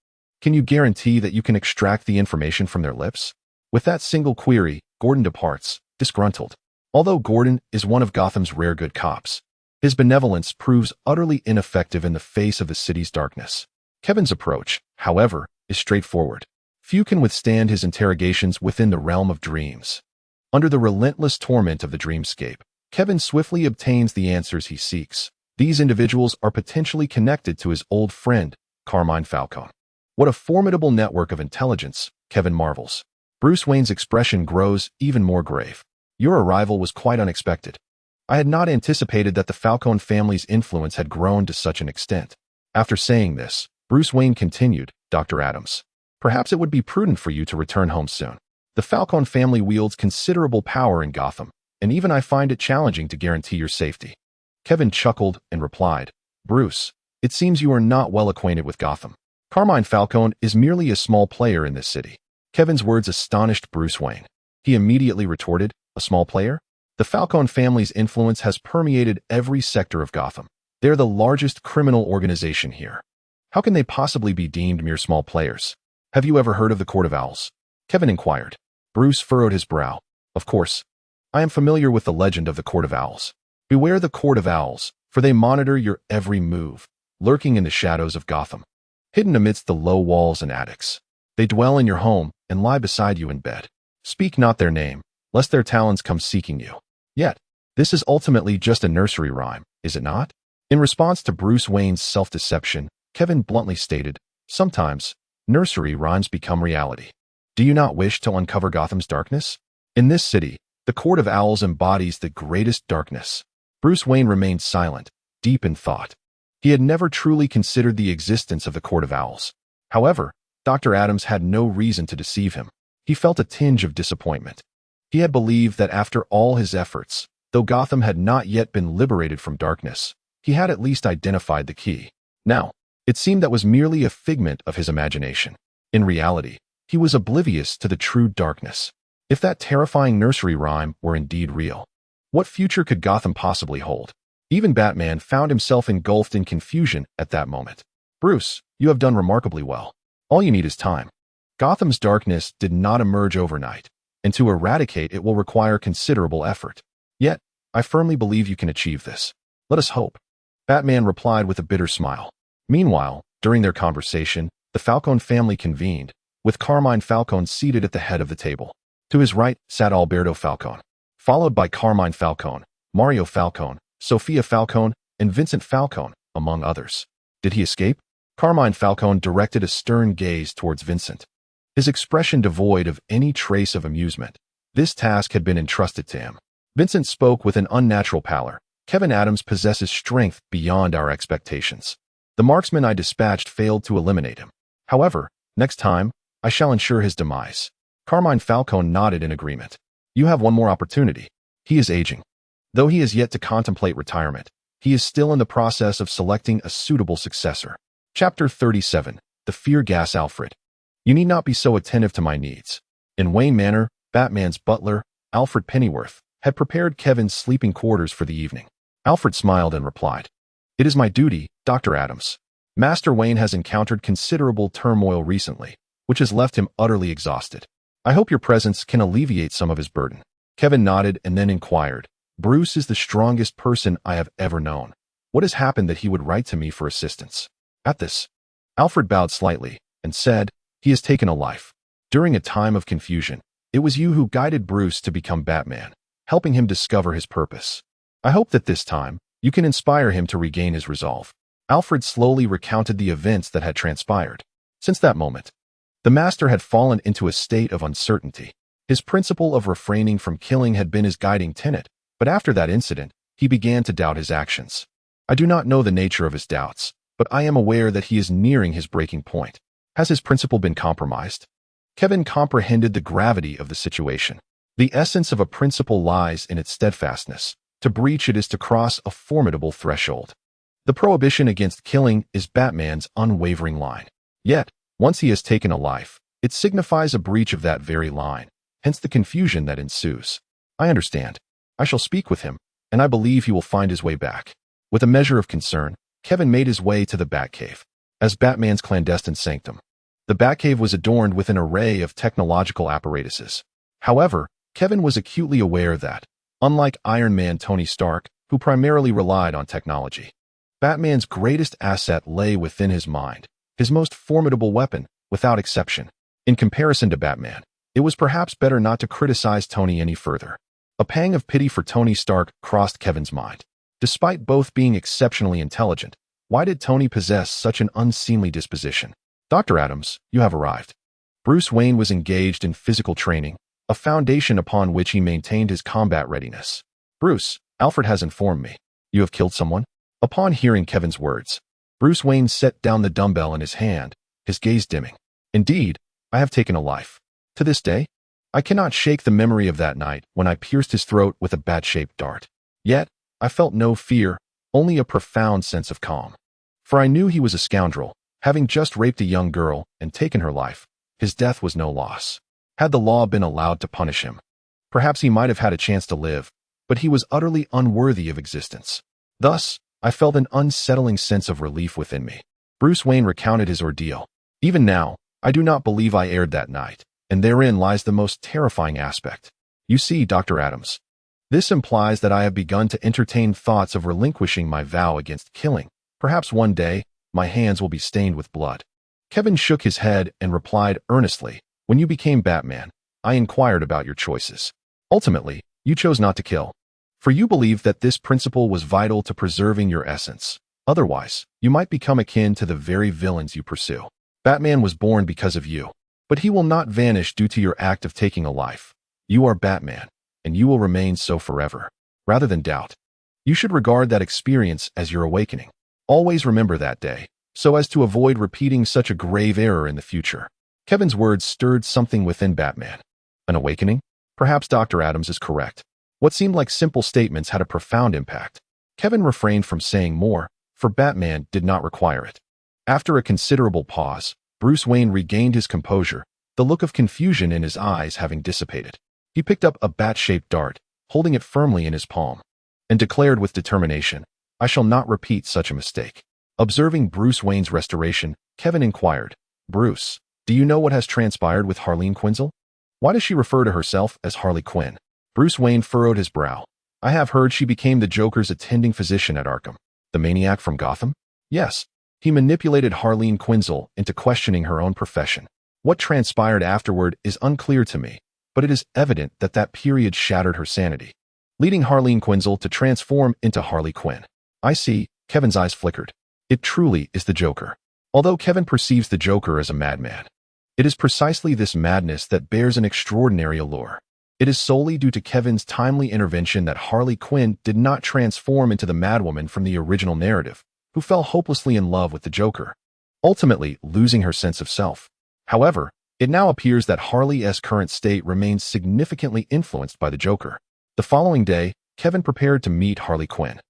"Can you guarantee that you can extract the information from their lips?" With that single query, Gordon departs, disgruntled. Although Gordon is one of Gotham's rare good cops, his benevolence proves utterly ineffective in the face of the city's darkness. Kevin's approach, however, is straightforward. Few can withstand his interrogations within the realm of dreams. Under the relentless torment of the dreamscape, Kevin swiftly obtains the answers he seeks. These individuals are potentially connected to his old friend, Carmine Falcone. What a formidable network of intelligence, Kevin marvels. Bruce Wayne's expression grows even more grave. "Your arrival was quite unexpected. I had not anticipated that the Falcone family's influence had grown to such an extent." After saying this, Bruce Wayne continued, "Dr. Adams, perhaps it would be prudent for you to return home soon. The Falcone family wields considerable power in Gotham, and even I find it challenging to guarantee your safety." Kevin chuckled and replied, "Bruce, it seems you are not well acquainted with Gotham. Carmine Falcone is merely a small player in this city." Kevin's words astonished Bruce Wayne. He immediately retorted, "A small player? The Falcone family's influence has permeated every sector of Gotham. They're the largest criminal organization here. How can they possibly be deemed mere small players? Have you ever heard of the Court of Owls?" Kevin inquired. Bruce furrowed his brow. "Of course. I am familiar with the legend of the Court of Owls. Beware the Court of Owls, for they monitor your every move, lurking in the shadows of Gotham, hidden amidst the low walls and attics. They dwell in your home and lie beside you in bed. Speak not their name, lest their talons come seeking you." Yet, this is ultimately just a nursery rhyme, is it not? In response to Bruce Wayne's self-deception, Kevin bluntly stated, "Sometimes, nursery rhymes become reality. Do you not wish to uncover Gotham's darkness? In this city, the Court of Owls embodies the greatest darkness." Bruce Wayne remained silent, deep in thought. He had never truly considered the existence of the Court of Owls. However, Dr. Adams had no reason to deceive him. He felt a tinge of disappointment. He had believed that after all his efforts, though Gotham had not yet been liberated from darkness, he had at least identified the key. Now, it seemed that was merely a figment of his imagination. In reality, he was oblivious to the true darkness. If that terrifying nursery rhyme were indeed real, what future could Gotham possibly hold? Even Batman found himself engulfed in confusion at that moment. "Bruce, you have done remarkably well. All you need is time. Gotham's darkness did not emerge overnight, and to eradicate it will require considerable effort. Yet, I firmly believe you can achieve this. Let us hope." Batman replied with a bitter smile. Meanwhile, during their conversation, the Falcone family convened, with Carmine Falcone seated at the head of the table. To his right sat Alberto Falcone, followed by Carmine Falcone, Mario Falcone, Sofia Falcone, and Vincent Falcone, among others. Did he escape? Carmine Falcone directed a stern gaze towards Vincent, his expression devoid of any trace of amusement. This task had been entrusted to him. Vincent spoke with an unnatural pallor. "Kevin Adams possesses strength beyond our expectations. The marksman I dispatched failed to eliminate him. However, next time, I shall ensure his demise." Carmine Falcone nodded in agreement. "You have one more opportunity. He is aging. Though he is yet to contemplate retirement, he is still in the process of selecting a suitable successor." Chapter 37. The Fear Gas Alfred. "You need not be so attentive to my needs." In Wayne Manor, Batman's butler, Alfred Pennyworth, had prepared Kevin's sleeping quarters for the evening. Alfred smiled and replied, "It is my duty, Dr. Adams. Master Wayne has encountered considerable turmoil recently, which has left him utterly exhausted. I hope your presence can alleviate some of his burden." Kevin nodded and then inquired, "Bruce is the strongest person I have ever known. What has happened that he would write to me for assistance?" At this, Alfred bowed slightly, and said, "He has taken a life." During a time of confusion, it was you who guided Bruce to become Batman, helping him discover his purpose. I hope that this time, you can inspire him to regain his resolve. Alfred slowly recounted the events that had transpired. Since that moment, the Master had fallen into a state of uncertainty. His principle of refraining from killing had been his guiding tenet, but after that incident, he began to doubt his actions. I do not know the nature of his doubts, but I am aware that he is nearing his breaking point. Has his principle been compromised? Kevin comprehended the gravity of the situation. The essence of a principle lies in its steadfastness. To breach it is to cross a formidable threshold. The prohibition against killing is Batman's unwavering line. Yet, once he has taken a life, it signifies a breach of that very line, hence the confusion that ensues. I understand. I shall speak with him, and I believe he will find his way back. With a measure of concern, Kevin made his way to the Batcave. As Batman's clandestine sanctum, the Batcave was adorned with an array of technological apparatuses. However, Kevin was acutely aware that, unlike Iron Man Tony Stark, who primarily relied on technology, Batman's greatest asset lay within his mind, his most formidable weapon, without exception. In comparison to Batman, it was perhaps better not to criticize Tony any further. A pang of pity for Tony Stark crossed Kevin's mind. Despite both being exceptionally intelligent, why did Tony possess such an unseemly disposition? Dr. Adams, you have arrived. Bruce Wayne was engaged in physical training, a foundation upon which he maintained his combat readiness. Bruce, Alfred has informed me. You have killed someone? Upon hearing Kevin's words, Bruce Wayne set down the dumbbell in his hand, his gaze dimming. Indeed, I have taken a life. To this day, I cannot shake the memory of that night when I pierced his throat with a bat-shaped dart. Yet, I felt no fear, only a profound sense of calm. For I knew he was a scoundrel, having just raped a young girl and taken her life. His death was no loss. Had the law been allowed to punish him, perhaps he might have had a chance to live, but he was utterly unworthy of existence. Thus, I felt an unsettling sense of relief within me. Bruce Wayne recounted his ordeal. Even now, I do not believe I erred that night, and therein lies the most terrifying aspect. You see, Dr. Adams, this implies that I have begun to entertain thoughts of relinquishing my vow against killing. Perhaps one day, my hands will be stained with blood. Kevin shook his head and replied earnestly, when you became Batman, I inquired about your choices. Ultimately, you chose not to kill. For you believed that this principle was vital to preserving your essence. Otherwise, you might become akin to the very villains you pursue. Batman was born because of you, but he will not vanish due to your act of taking a life. You are Batman, and you will remain so forever. Rather than doubt, you should regard that experience as your awakening. Always remember that day, so as to avoid repeating such a grave error in the future. Kevin's words stirred something within Batman. An awakening? Perhaps Dr. Adams is correct. What seemed like simple statements had a profound impact. Kevin refrained from saying more, for Batman did not require it. After a considerable pause, Bruce Wayne regained his composure, the look of confusion in his eyes having dissipated. He picked up a bat-shaped dart, holding it firmly in his palm, and declared with determination, I shall not repeat such a mistake. Observing Bruce Wayne's restoration, Kevin inquired, Bruce, do you know what has transpired with Harleen Quinzel? Why does she refer to herself as Harley Quinn? Bruce Wayne furrowed his brow. I have heard she became the Joker's attending physician at Arkham. The maniac from Gotham? Yes. He manipulated Harleen Quinzel into questioning her own profession. What transpired afterward is unclear to me, but it is evident that that period shattered her sanity, leading Harleen Quinzel to transform into Harley Quinn. I see, Kevin's eyes flickered. It truly is the Joker. Although Kevin perceives the Joker as a madman, it is precisely this madness that bears an extraordinary allure. It is solely due to Kevin's timely intervention that Harley Quinn did not transform into the madwoman from the original narrative, who fell hopelessly in love with the Joker, ultimately losing her sense of self. However, it now appears that Harley's current state remains significantly influenced by the Joker. The following day, Kevin prepared to meet Harley Quinn.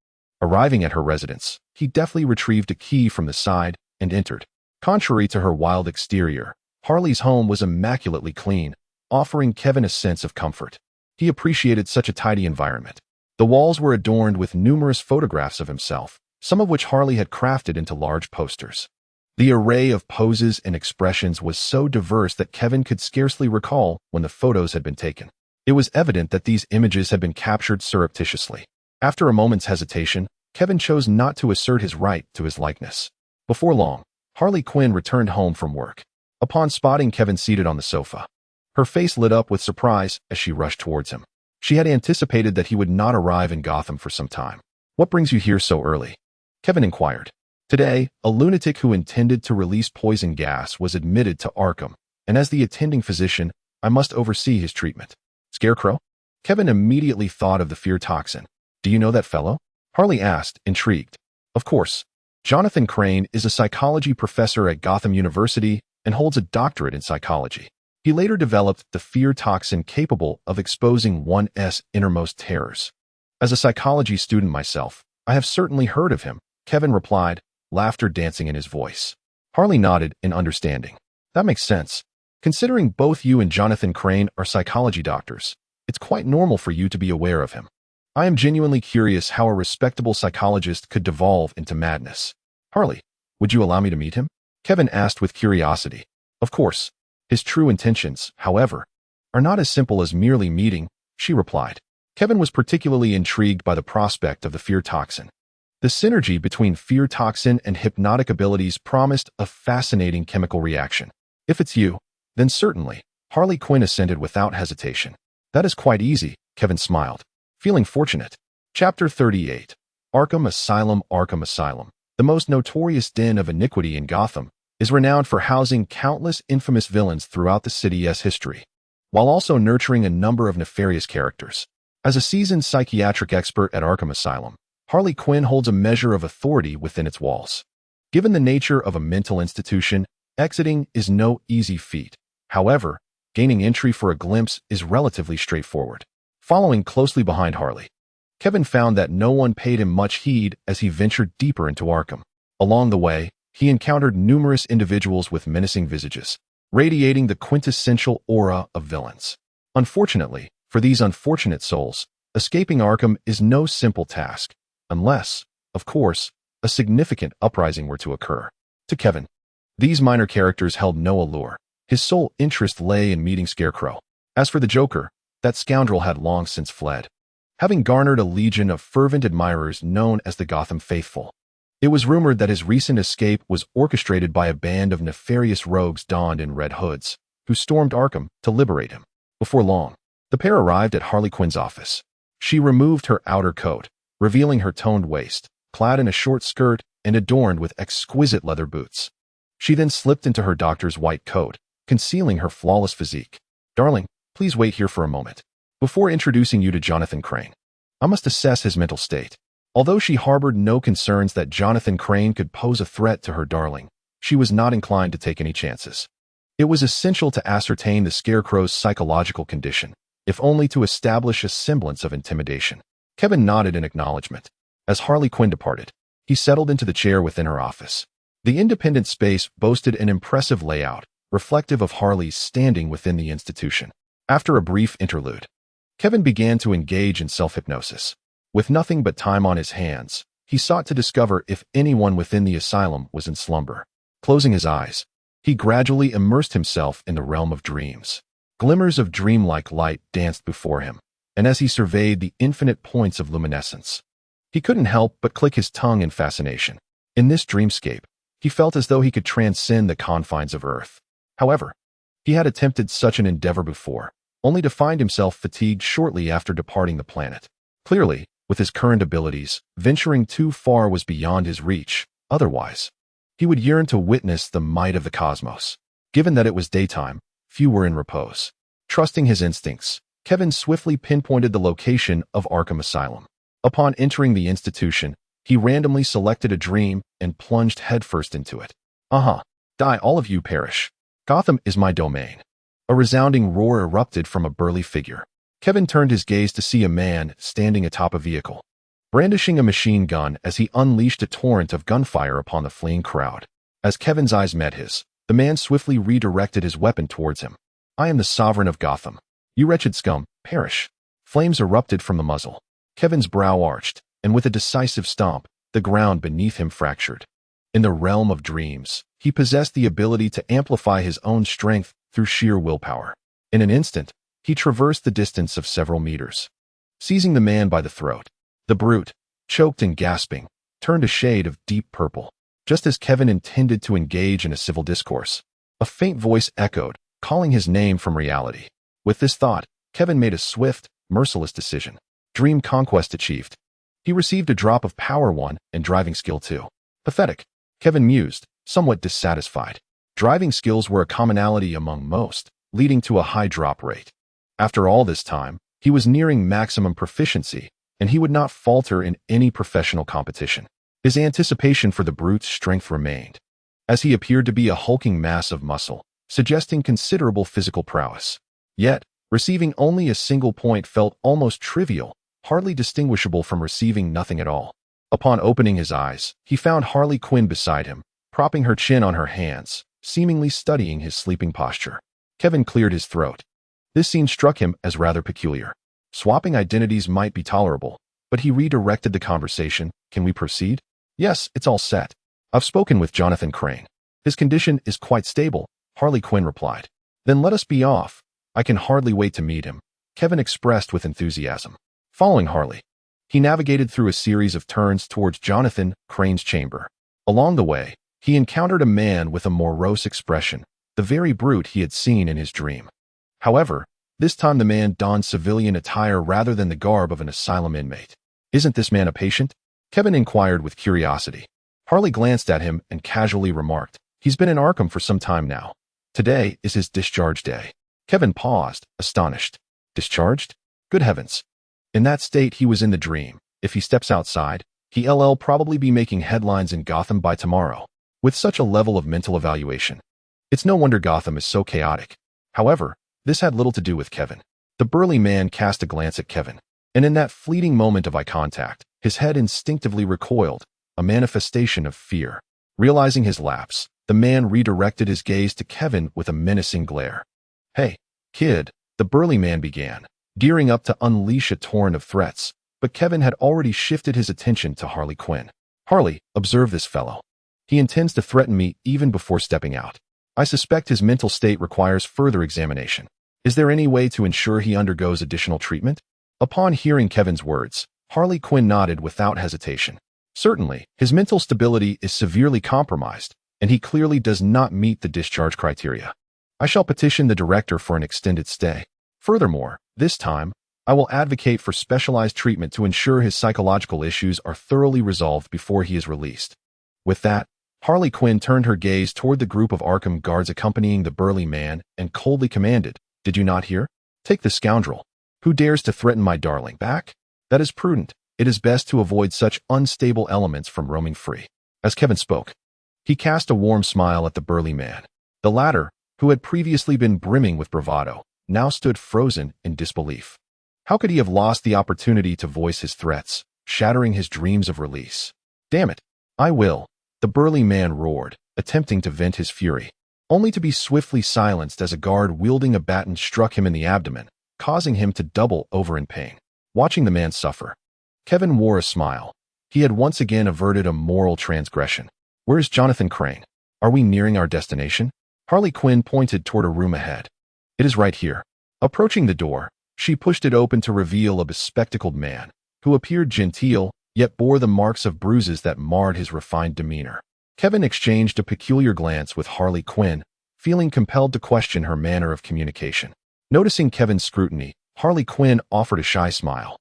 Arriving at her residence, he deftly retrieved a key from the side and entered. Contrary to her wild exterior, Harley's home was immaculately clean, offering Kevin a sense of comfort. He appreciated such a tidy environment. The walls were adorned with numerous photographs of himself, some of which Harley had crafted into large posters. The array of poses and expressions was so diverse that Kevin could scarcely recall when the photos had been taken. It was evident that these images had been captured surreptitiously. After a moment's hesitation, Kevin chose not to assert his right to his likeness. Before long, Harley Quinn returned home from work. upon spotting Kevin seated on the sofa. Her face lit up with surprise as she rushed towards him. She had anticipated that he would not arrive in Gotham for some time. "What brings you here so early?" Kevin inquired. Today, a lunatic who intended to release poison gas was admitted to Arkham, and as the attending physician, I must oversee his treatment. Scarecrow? Kevin immediately thought of the fear toxin. "Do you know that fellow?" Harley asked, intrigued. "Of course. Jonathan Crane is a psychology professor at Gotham University and holds a doctorate in psychology. He later developed the fear toxin capable of exposing one's innermost terrors. As a psychology student myself, I have certainly heard of him," Kevin replied, laughter dancing in his voice. Harley nodded in understanding. "That makes sense. Considering both you and Jonathan Crane are psychology doctors, it's quite normal for you to be aware of him. I am genuinely curious how a respectable psychologist could devolve into madness." "Harley, would you allow me to meet him?" Kevin asked with curiosity. "Of course. His true intentions, however, are not as simple as merely meeting," she replied. Kevin was particularly intrigued by the prospect of the fear toxin. The synergy between fear toxin and hypnotic abilities promised a fascinating chemical reaction. "If it's you, then certainly," Harley Quinn assented without hesitation. "That is quite easy," Kevin smiled, feeling fortunate. Chapter 38. Arkham Asylum. Arkham Asylum, the most notorious den of iniquity in Gotham, is renowned for housing countless infamous villains throughout the city's history, while also nurturing a number of nefarious characters. As a seasoned psychiatric expert at Arkham Asylum, Harley Quinn holds a measure of authority within its walls. Given the nature of a mental institution, exiting is no easy feat. However, gaining entry for a glimpse is relatively straightforward. Following closely behind Harley, Kevin found that no one paid him much heed as he ventured deeper into Arkham. Along the way, he encountered numerous individuals with menacing visages, radiating the quintessential aura of villains. Unfortunately, for these unfortunate souls, escaping Arkham is no simple task, unless, of course, a significant uprising were to occur. To Kevin, these minor characters held no allure. His sole interest lay in meeting Scarecrow. As for the Joker, that scoundrel had long since fled, having garnered a legion of fervent admirers known as the Gotham Faithful. It was rumored that his recent escape was orchestrated by a band of nefarious rogues donned in red hoods, who stormed Arkham to liberate him. Before long, the pair arrived at Harley Quinn's office. She removed her outer coat, revealing her toned waist, clad in a short skirt and adorned with exquisite leather boots. She then slipped into her doctor's white coat, concealing her flawless physique. "Darling, please wait here for a moment. Before introducing you to Jonathan Crane, I must assess his mental state." Although she harbored no concerns that Jonathan Crane could pose a threat to her darling, she was not inclined to take any chances. It was essential to ascertain the Scarecrow's psychological condition, if only to establish a semblance of intimidation. Kevin nodded in acknowledgement. As Harley Quinn departed, he settled into the chair within her office. The independent space boasted an impressive layout, reflective of Harley's standing within the institution. After a brief interlude, Kevin began to engage in self-hypnosis. With nothing but time on his hands, he sought to discover if anyone within the asylum was in slumber. Closing his eyes, he gradually immersed himself in the realm of dreams. Glimmers of dreamlike light danced before him, and as he surveyed the infinite points of luminescence, he couldn't help but click his tongue in fascination. In this dreamscape, he felt as though he could transcend the confines of Earth. However, he had attempted such an endeavor before, only to find himself fatigued shortly after departing the planet. Clearly, with his current abilities, venturing too far was beyond his reach. Otherwise, he would yearn to witness the might of the cosmos. Given that it was daytime, few were in repose. Trusting his instincts, Kevin swiftly pinpointed the location of Arkham Asylum. Upon entering the institution, he randomly selected a dream and plunged headfirst into it. Die all of you perish. Gotham is my domain." A resounding roar erupted from a burly figure. Kevin turned his gaze to see a man standing atop a vehicle, brandishing a machine gun as he unleashed a torrent of gunfire upon the fleeing crowd. As Kevin's eyes met his, the man swiftly redirected his weapon towards him. "I am the sovereign of Gotham. You wretched scum, perish." Flames erupted from the muzzle. Kevin's brow arched, and with a decisive stomp, the ground beneath him fractured. In the realm of dreams, he possessed the ability to amplify his own strength through sheer willpower. In an instant, he traversed the distance of several meters. Seizing the man by the throat, the brute, choked and gasping, turned a shade of deep purple. Just as Kevin intended to engage in a civil discourse, A faint voice echoed, calling his name from reality. With this thought, Kevin made a swift, merciless decision. Dream conquest achieved. He received a drop of power 1 and driving skill 2. Pathetic. Kevin mused, somewhat dissatisfied. Driving skills were a commonality among most, leading to a high drop rate. After all this time, he was nearing maximum proficiency, and he would not falter in any professional competition. His anticipation for the brute's strength remained, as he appeared to be a hulking mass of muscle, suggesting considerable physical prowess. Yet, receiving only a single point felt almost trivial, hardly distinguishable from receiving nothing at all. Upon opening his eyes, he found Harley Quinn beside him, propping her chin on her hands, seemingly studying his sleeping posture. Kevin cleared his throat. This scene struck him as rather peculiar. Swapping identities might be tolerable, but he redirected the conversation. Can we proceed? Yes, it's all set. I've spoken with Jonathan Crane. His condition is quite stable, Harley Quinn replied. Then let us be off. I can hardly wait to meet him, Kevin expressed with enthusiasm. Following Harley, he navigated through a series of turns towards Jonathan Crane's chamber. Along the way, he encountered a man with a morose expression, the very brute he had seen in his dream. However, this time the man donned civilian attire rather than the garb of an asylum inmate. Isn't this man a patient? Kevin inquired with curiosity. Harley glanced at him and casually remarked, he's been in Arkham for some time now. Today is his discharge day. Kevin paused, astonished. Discharged? Good heavens. In that state he was in the dream. If he steps outside, he'll probably be making headlines in Gotham by tomorrow. With such a level of mental evaluation. It's no wonder Gotham is so chaotic. However, this had little to do with Kevin. The burly man cast a glance at Kevin, and in that fleeting moment of eye contact, his head instinctively recoiled, a manifestation of fear. Realizing his lapse, the man redirected his gaze to Kevin with a menacing glare. Hey, kid, the burly man began, gearing up to unleash a torrent of threats, but Kevin had already shifted his attention to Harley Quinn. Harley, observe this fellow. He intends to threaten me even before stepping out. I suspect his mental state requires further examination. Is there any way to ensure he undergoes additional treatment? Upon hearing Kevin's words, Harley Quinn nodded without hesitation. Certainly, his mental stability is severely compromised, and he clearly does not meet the discharge criteria. I shall petition the director for an extended stay. Furthermore, this time, I will advocate for specialized treatment to ensure his psychological issues are thoroughly resolved before he is released. With that, Harley Quinn turned her gaze toward the group of Arkham guards accompanying the burly man and coldly commanded, Did you not hear? Take the scoundrel. Who dares to threaten my darling back? That is prudent. It is best to avoid such unstable elements from roaming free. As Kevin spoke, he cast a warm smile at the burly man. The latter, who had previously been brimming with bravado, now stood frozen in disbelief. How could he have lost the opportunity to voice his threats, shattering his dreams of release? Damn it, I will. The burly man roared, attempting to vent his fury, only to be swiftly silenced as a guard wielding a baton struck him in the abdomen, causing him to double over in pain. Watching the man suffer, Kevin wore a smile. He had once again averted a moral transgression. Where's Jonathan Crane? Are we nearing our destination? Harley Quinn pointed toward a room ahead. It is right here. Approaching the door, she pushed it open to reveal a bespectacled man, who appeared genteel, yet bore the marks of bruises that marred his refined demeanor. Kevin exchanged a peculiar glance with Harley Quinn, feeling compelled to question her manner of communication. Noticing Kevin's scrutiny, Harley Quinn offered a shy smile,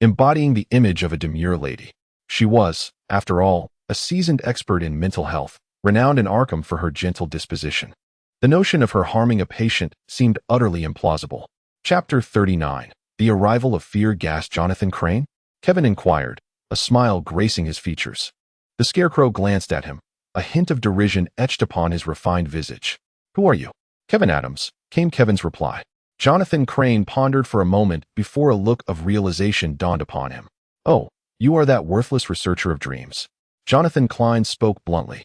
embodying the image of a demure lady. She was, after all, a seasoned expert in mental health, renowned in Arkham for her gentle disposition. The notion of her harming a patient seemed utterly implausible. Chapter 39. The Arrival of Fear-Gassed Jonathan Crane? Kevin inquired, a smile gracing his features. The Scarecrow glanced at him, a hint of derision etched upon his refined visage. Who are you? Kevin Adams, came Kevin's reply. Jonathan Crane pondered for a moment before a look of realization dawned upon him. Oh, you are that worthless researcher of dreams. Jonathan Klein spoke bluntly.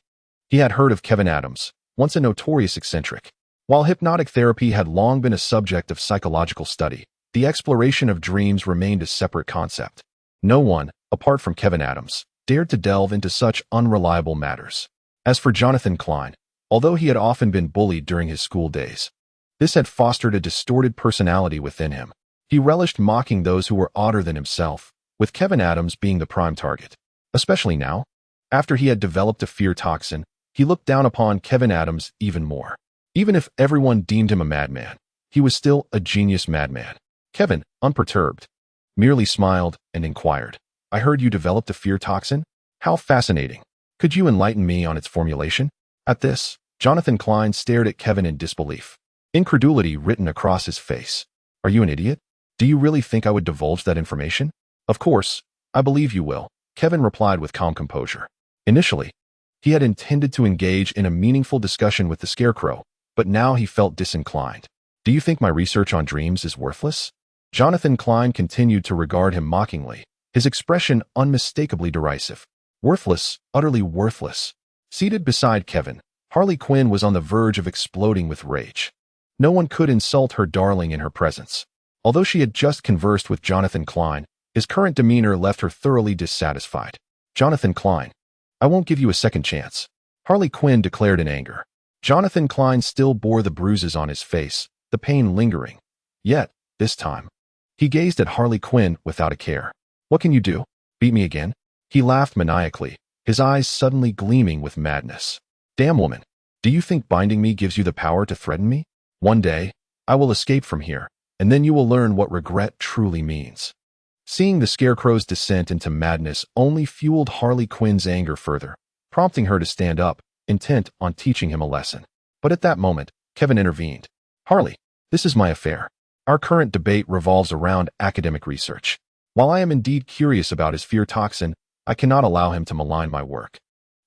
He had heard of Kevin Adams, once a notorious eccentric. While hypnotic therapy had long been a subject of psychological study, the exploration of dreams remained a separate concept. No one, apart from Kevin Adams, dared to delve into such unreliable matters. As for Jonathan Klein, although he had often been bullied during his school days, this had fostered a distorted personality within him. He relished mocking those who were odder than himself, with Kevin Adams being the prime target. Especially now, after he had developed a fear toxin, he looked down upon Kevin Adams even more. Even if everyone deemed him a madman, he was still a genius madman. Kevin, unperturbed, merely smiled and inquired, "I heard you developed a fear toxin? How fascinating. Could you enlighten me on its formulation?" At this, Jonathan Klein stared at Kevin in disbelief, incredulity written across his face. "Are you an idiot? Do you really think I would divulge that information?" "Of course, I believe you will," Kevin replied with calm composure. Initially, he had intended to engage in a meaningful discussion with the Scarecrow, but now he felt disinclined. "Do you think my research on dreams is worthless?" Jonathan Klein continued to regard him mockingly, his expression unmistakably derisive. Worthless, utterly worthless. Seated beside Kevin, Harley Quinn was on the verge of exploding with rage. No one could insult her darling in her presence. Although she had just conversed with Jonathan Klein, his current demeanor left her thoroughly dissatisfied. "Jonathan Klein, I won't give you a second chance," Harley Quinn declared in anger. Jonathan Klein still bore the bruises on his face, the pain lingering. Yet, this time, he gazed at Harley Quinn without a care. "What can you do? Beat me again?" He laughed maniacally, his eyes suddenly gleaming with madness. "Damn woman, do you think binding me gives you the power to threaten me? One day, I will escape from here, and then you will learn what regret truly means." Seeing the Scarecrow's descent into madness only fueled Harley Quinn's anger further, prompting her to stand up, intent on teaching him a lesson. But at that moment, Kevin intervened. "Harley, this is my affair. Our current debate revolves around academic research. While I am indeed curious about his fear toxin, I cannot allow him to malign my work.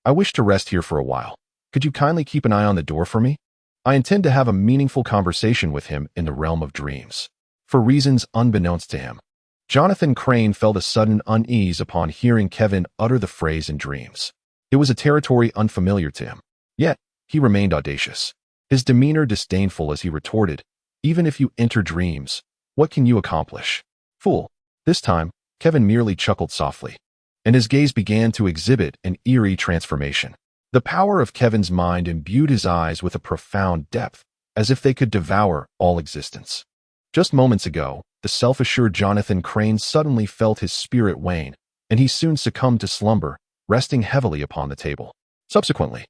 I wish to rest here for a while. Could you kindly keep an eye on the door for me? I intend to have a meaningful conversation with him in the realm of dreams." For reasons unbeknownst to him, Jonathan Crane felt a sudden unease upon hearing Kevin utter the phrase in dreams. It was a territory unfamiliar to him. Yet, he remained audacious, his demeanor disdainful as he retorted, "Even if you enter dreams, what can you accomplish? Fool." This time, Kevin merely chuckled softly, and his gaze began to exhibit an eerie transformation. The power of Kevin's mind imbued his eyes with a profound depth, as if they could devour all existence. Just moments ago, the self-assured Jonathan Crane suddenly felt his spirit wane, and he soon succumbed to slumber, resting heavily upon the table. Subsequently,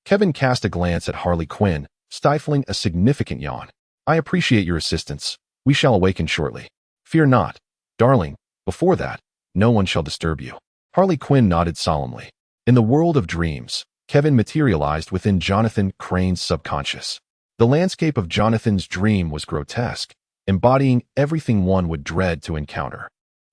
Kevin cast a glance at Harley Quinn, stifling a significant yawn. "I appreciate your assistance. We shall awaken shortly. Fear not, darling. Before that, no one shall disturb you." Harley Quinn nodded solemnly. In the world of dreams, Kevin materialized within Jonathan Crane's subconscious. The landscape of Jonathan's dream was grotesque, embodying everything one would dread to encounter.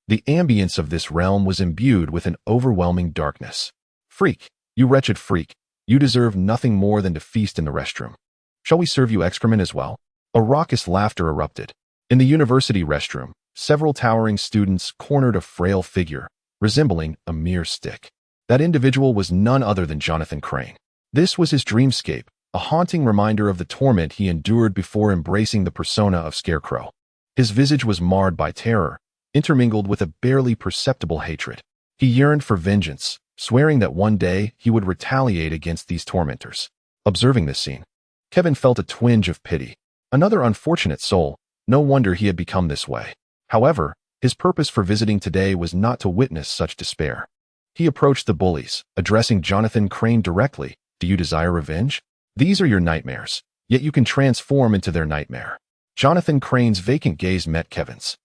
The ambience of this realm was imbued with an overwhelming darkness. "Freak, you wretched freak, you deserve nothing more than to feast in the restroom. Shall we serve you excrement as well?" A raucous laughter erupted. In the university restroom, several towering students cornered a frail figure, resembling a mere stick. That individual was none other than Jonathan Crane. This was his dreamscape, a haunting reminder of the torment he endured before embracing the persona of Scarecrow. His visage was marred by terror, intermingled with a barely perceptible hatred. He yearned for vengeance, swearing that one day he would retaliate against these tormentors. Observing this scene, Kevin felt a twinge of pity. Another unfortunate soul, no wonder he had become this way. However, his purpose for visiting today was not to witness such despair. He approached the bullies, addressing Jonathan Crane directly. "Do you desire revenge? These are your nightmares, yet you can transform into their nightmare." Jonathan Crane's vacant gaze met Kevin's.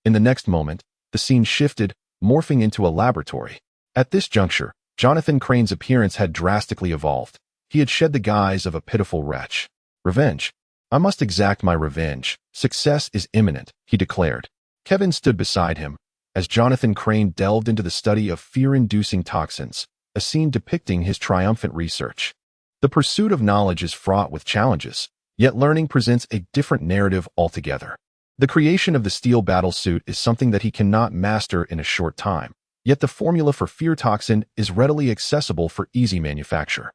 In the next moment, the scene shifted, morphing into a laboratory. At this juncture, Jonathan Crane's appearance had drastically evolved. He had shed the guise of a pitiful wretch. "Revenge. I must exact my revenge. Success is imminent," he declared. Kevin stood beside him, as Jonathan Crane delved into the study of fear-inducing toxins, a scene depicting his triumphant research. The pursuit of knowledge is fraught with challenges, yet learning presents a different narrative altogether. The creation of the steel battlesuit is something that he cannot master in a short time, yet the formula for fear toxin is readily accessible for easy manufacture.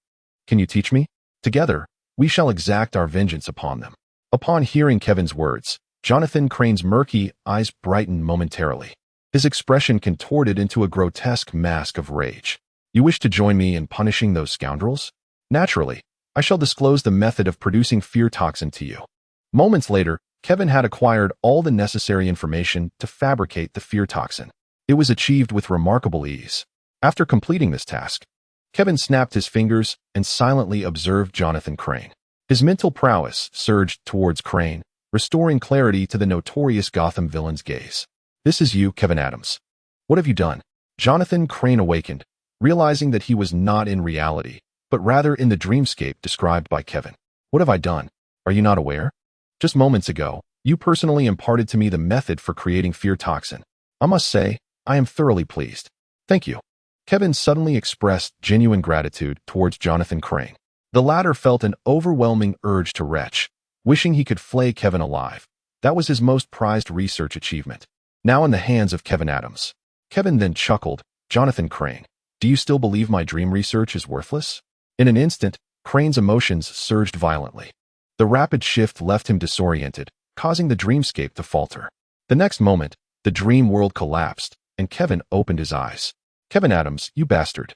"Can you teach me? Together, we shall exact our vengeance upon them." Upon hearing Kevin's words, Jonathan Crane's murky eyes brightened momentarily. His expression contorted into a grotesque mask of rage. "You wish to join me in punishing those scoundrels? Naturally, I shall disclose the method of producing fear toxin to you." Moments later, Kevin had acquired all the necessary information to fabricate the fear toxin. It was achieved with remarkable ease. After completing this task, Kevin snapped his fingers and silently observed Jonathan Crane. His mental prowess surged towards Crane, restoring clarity to the notorious Gotham villain's gaze. "This is you, Kevin Adams. What have you done?" Jonathan Crane awakened, realizing that he was not in reality, but rather in the dreamscape described by Kevin. "What have I done? Are you not aware? Just moments ago, you personally imparted to me the method for creating fear toxin. I must say, I am thoroughly pleased." "Thank you." Kevin suddenly expressed genuine gratitude towards Jonathan Crane. The latter felt an overwhelming urge to retch, wishing he could flay Kevin alive. That was his most prized research achievement, now in the hands of Kevin Adams. Kevin then chuckled. "Jonathan Crane, do you still believe my dream research is worthless?" In an instant, Crane's emotions surged violently. The rapid shift left him disoriented, causing the dreamscape to falter. The next moment, the dream world collapsed, and Kevin opened his eyes. "Kevin Adams, you bastard.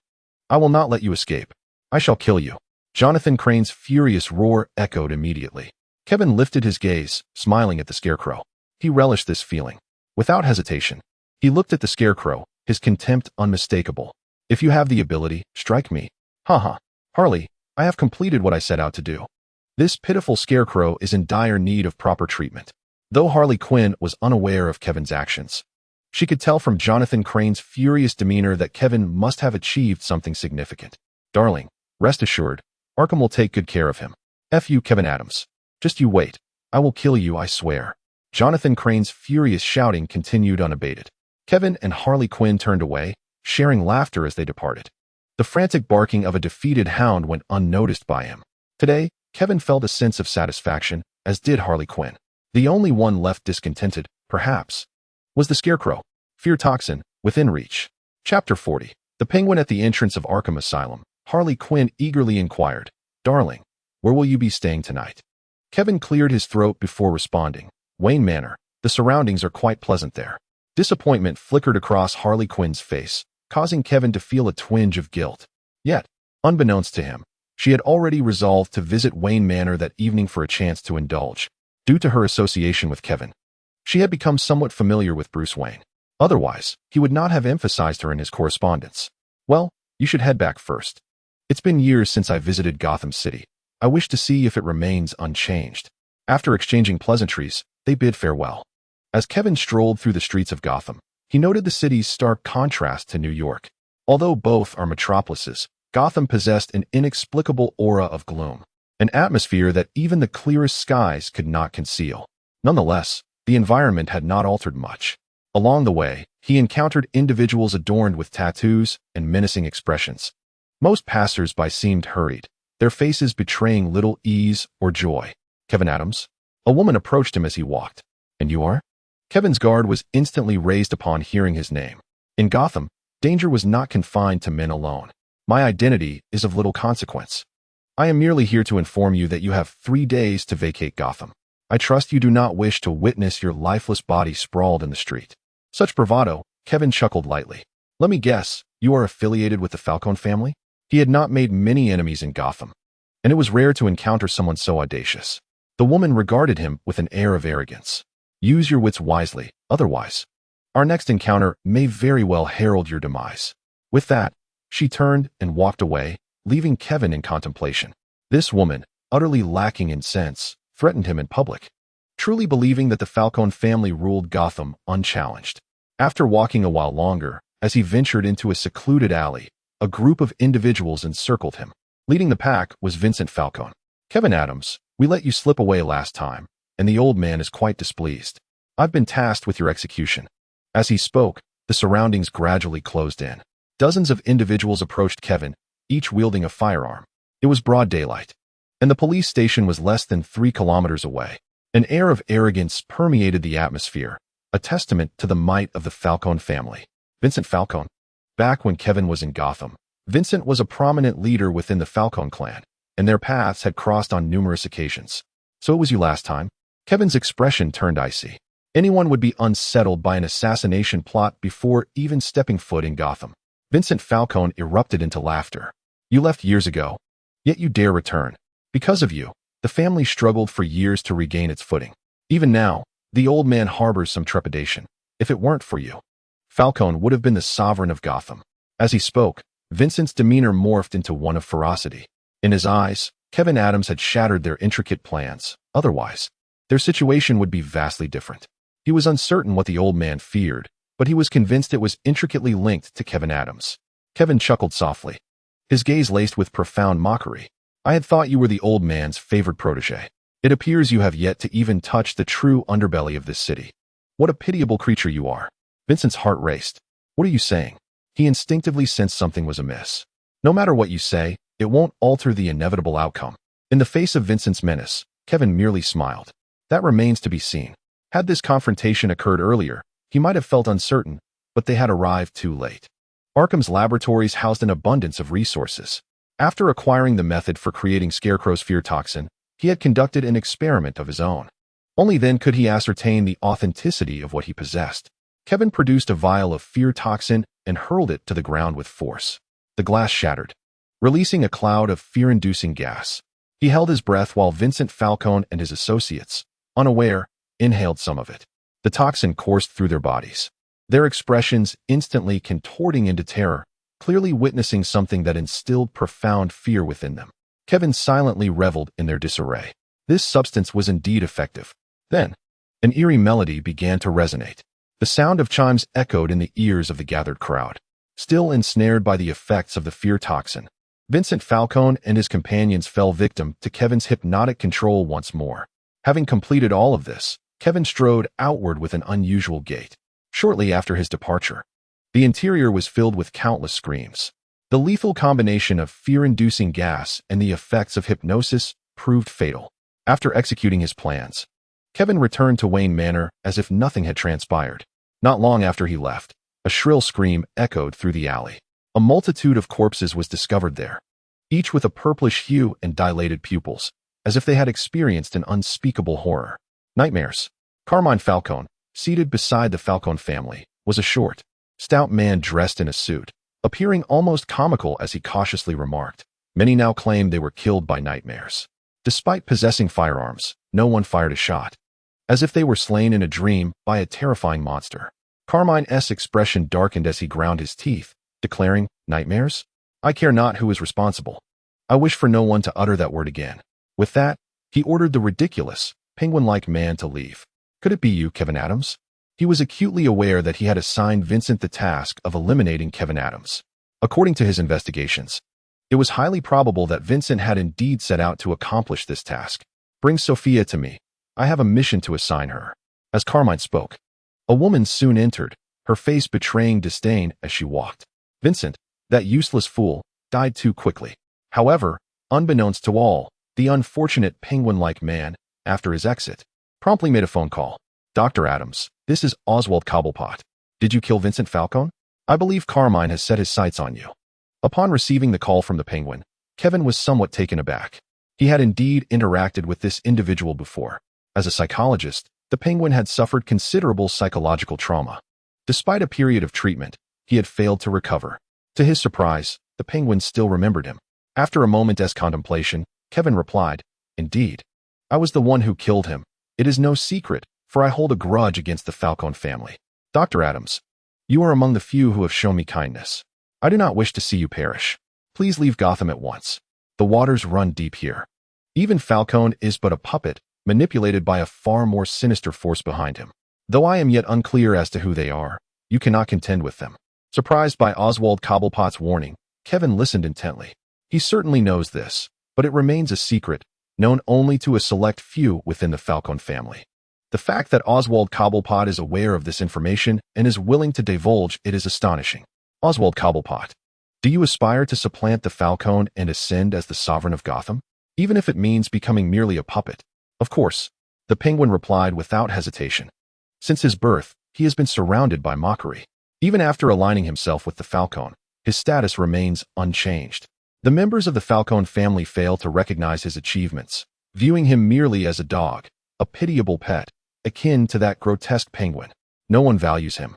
I will not let you escape. I shall kill you." Jonathan Crane's furious roar echoed immediately. Kevin lifted his gaze, smiling at the Scarecrow. He relished this feeling. Without hesitation, he looked at the Scarecrow, his contempt unmistakable. "If you have the ability, strike me." "Haha. Harley, I have completed what I set out to do." This pitiful Scarecrow is in dire need of proper treatment. Though Harley Quinn was unaware of Kevin's actions, she could tell from Jonathan Crane's furious demeanor that Kevin must have achieved something significant. "Darling, rest assured, Arkham will take good care of him. F you, Kevin Adams. Just you wait. I will kill you, I swear." Jonathan Crane's furious shouting continued unabated. Kevin and Harley Quinn turned away, sharing laughter as they departed. The frantic barking of a defeated hound went unnoticed by him. Today, Kevin felt a sense of satisfaction, as did Harley Quinn. The only one left discontented, perhaps, was the Scarecrow. Fear toxin, within reach. Chapter 40. The Penguin at the entrance of Arkham Asylum. Harley Quinn eagerly inquired, "Darling, where will you be staying tonight?" Kevin cleared his throat before responding, "Wayne Manor. The surroundings are quite pleasant there." Disappointment flickered across Harley Quinn's face, causing Kevin to feel a twinge of guilt. Yet, unbeknownst to him, she had already resolved to visit Wayne Manor that evening for a chance to indulge. Due to her association with Kevin, she had become somewhat familiar with Bruce Wayne. Otherwise, he would not have emphasized her in his correspondence. "Well, you should head back first. It's been years since I visited Gotham City. I wish to see if it remains unchanged." After exchanging pleasantries, they bid farewell. As Kevin strolled through the streets of Gotham, he noted the city's stark contrast to New York. Although both are metropolises, Gotham possessed an inexplicable aura of gloom, an atmosphere that even the clearest skies could not conceal. Nonetheless, the environment had not altered much. Along the way, he encountered individuals adorned with tattoos and menacing expressions. Most passers-by seemed hurried, their faces betraying little ease or joy. "Kevin Adams?" A woman approached him as he walked. "And you are?" Kevin's guard was instantly raised upon hearing his name. In Gotham, danger was not confined to men alone. "My identity is of little consequence. I am merely here to inform you that you have 3 days to vacate Gotham. I trust you do not wish to witness your lifeless body sprawled in the street." Such bravado, Kevin chuckled lightly. "Let me guess, you are affiliated with the Falcone family?" He had not made many enemies in Gotham, and it was rare to encounter someone so audacious. The woman regarded him with an air of arrogance. "Use your wits wisely, otherwise, our next encounter may very well herald your demise." With that, she turned and walked away, leaving Kevin in contemplation. This woman, utterly lacking in sense, threatened him in public, truly believing that the Falcone family ruled Gotham unchallenged. After walking a while longer, as he ventured into a secluded alley, a group of individuals encircled him. Leading the pack was Vincent Falcone. "Kevin Adams, we let you slip away last time, and the old man is quite displeased. I've been tasked with your execution." As he spoke, the surroundings gradually closed in. Dozens of individuals approached Kevin, each wielding a firearm. It was broad daylight, and the police station was less than 3 kilometers away. An air of arrogance permeated the atmosphere, a testament to the might of the Falcone family. Vincent Falcone. Back when Kevin was in Gotham, Vincent was a prominent leader within the Falcone clan, and their paths had crossed on numerous occasions. "So it was you last time?" Kevin's expression turned icy. Anyone would be unsettled by an assassination plot before even stepping foot in Gotham. Vincent Falcone erupted into laughter. "You left years ago, yet you dare return. Because of you, the family struggled for years to regain its footing. Even now, the old man harbors some trepidation. If it weren't for you, Falcone would have been the sovereign of Gotham." As he spoke, Vincent's demeanor morphed into one of ferocity. In his eyes, Kevin Adams had shattered their intricate plans. Otherwise, their situation would be vastly different. He was uncertain what the old man feared, but he was convinced it was intricately linked to Kevin Adams. Kevin chuckled softly, his gaze laced with profound mockery. I had thought you were the old man's favored protege. It appears you have yet to even touch the true underbelly of this city. What a pitiable creature you are. Vincent's heart raced. What are you saying? He instinctively sensed something was amiss. No matter what you say, it won't alter the inevitable outcome. In the face of Vincent's menace, Kevin merely smiled. That remains to be seen. Had this confrontation occurred earlier, he might have felt uncertain, but they had arrived too late. Arkham's laboratories housed an abundance of resources. After acquiring the method for creating Scarecrow's fear toxin, he had conducted an experiment of his own. Only then could he ascertain the authenticity of what he possessed. Kevin produced a vial of fear toxin and hurled it to the ground with force. The glass shattered, releasing a cloud of fear-inducing gas. He held his breath while Vincent Falcone and his associates, unaware, inhaled some of it. The toxin coursed through their bodies, their expressions instantly contorting into terror, clearly witnessing something that instilled profound fear within them. Kevin silently reveled in their disarray. This substance was indeed effective. Then, an eerie melody began to resonate. The sound of chimes echoed in the ears of the gathered crowd. Still ensnared by the effects of the fear toxin, Vincent Falcone and his companions fell victim to Kevin's hypnotic control once more. Having completed all of this, Kevin strode outward with an unusual gait. Shortly after his departure, the interior was filled with countless screams. The lethal combination of fear-inducing gas and the effects of hypnosis proved fatal. After executing his plans, Kevin returned to Wayne Manor as if nothing had transpired. Not long after he left, a shrill scream echoed through the alley. A multitude of corpses was discovered there, each with a purplish hue and dilated pupils, as if they had experienced an unspeakable horror. Nightmares. Carmine Falcone, seated beside the Falcone family, was a short, stout man dressed in a suit, appearing almost comical as he cautiously remarked, "Many now claim they were killed by nightmares. Despite possessing firearms, no one fired a shot, as if they were slain in a dream by a terrifying monster." Carmine's expression darkened as he ground his teeth, declaring, "Nightmares? I care not who is responsible. I wish for no one to utter that word again." With that, he ordered the ridiculous, penguin-like man to leave. Could it be you, Kevin Adams? He was acutely aware that he had assigned Vincent the task of eliminating Kevin Adams. According to his investigations, it was highly probable that Vincent had indeed set out to accomplish this task. "Bring Sophia to me. I have a mission to assign her." As Carmine spoke, a woman soon entered, her face betraying disdain as she walked. Vincent, that useless fool, died too quickly. However, unbeknownst to all, the unfortunate penguin-like man, after his exit, promptly made a phone call. "Dr. Adams, this is Oswald Cobblepot. Did you kill Vincent Falcone? I believe Carmine has set his sights on you." Upon receiving the call from the penguin, Kevin was somewhat taken aback. He had indeed interacted with this individual before. As a psychologist, the penguin had suffered considerable psychological trauma. Despite a period of treatment, he had failed to recover. To his surprise, the penguin still remembered him. After a moment's contemplation, Kevin replied, "Indeed, I was the one who killed him. It is no secret, for I hold a grudge against the Falcone family. Dr. Adams, you are among the few who have shown me kindness. I do not wish to see you perish. Please leave Gotham at once. The waters run deep here. Even Falcone is but a puppet, manipulated by a far more sinister force behind him. Though I am yet unclear as to who they are, you cannot contend with them." Surprised by Oswald Cobblepot's warning, Kevin listened intently. He certainly knows this, but it remains a secret, known only to a select few within the Falcone family. The fact that Oswald Cobblepot is aware of this information and is willing to divulge it is astonishing. "Oswald Cobblepot, do you aspire to supplant the Falcone and ascend as the sovereign of Gotham, even if it means becoming merely a puppet?" "Of course," the penguin replied without hesitation. Since his birth, he has been surrounded by mockery. Even after aligning himself with the Falcone, his status remains unchanged. The members of the Falcone family fail to recognize his achievements, viewing him merely as a dog, a pitiable pet, akin to that grotesque penguin. No one values him,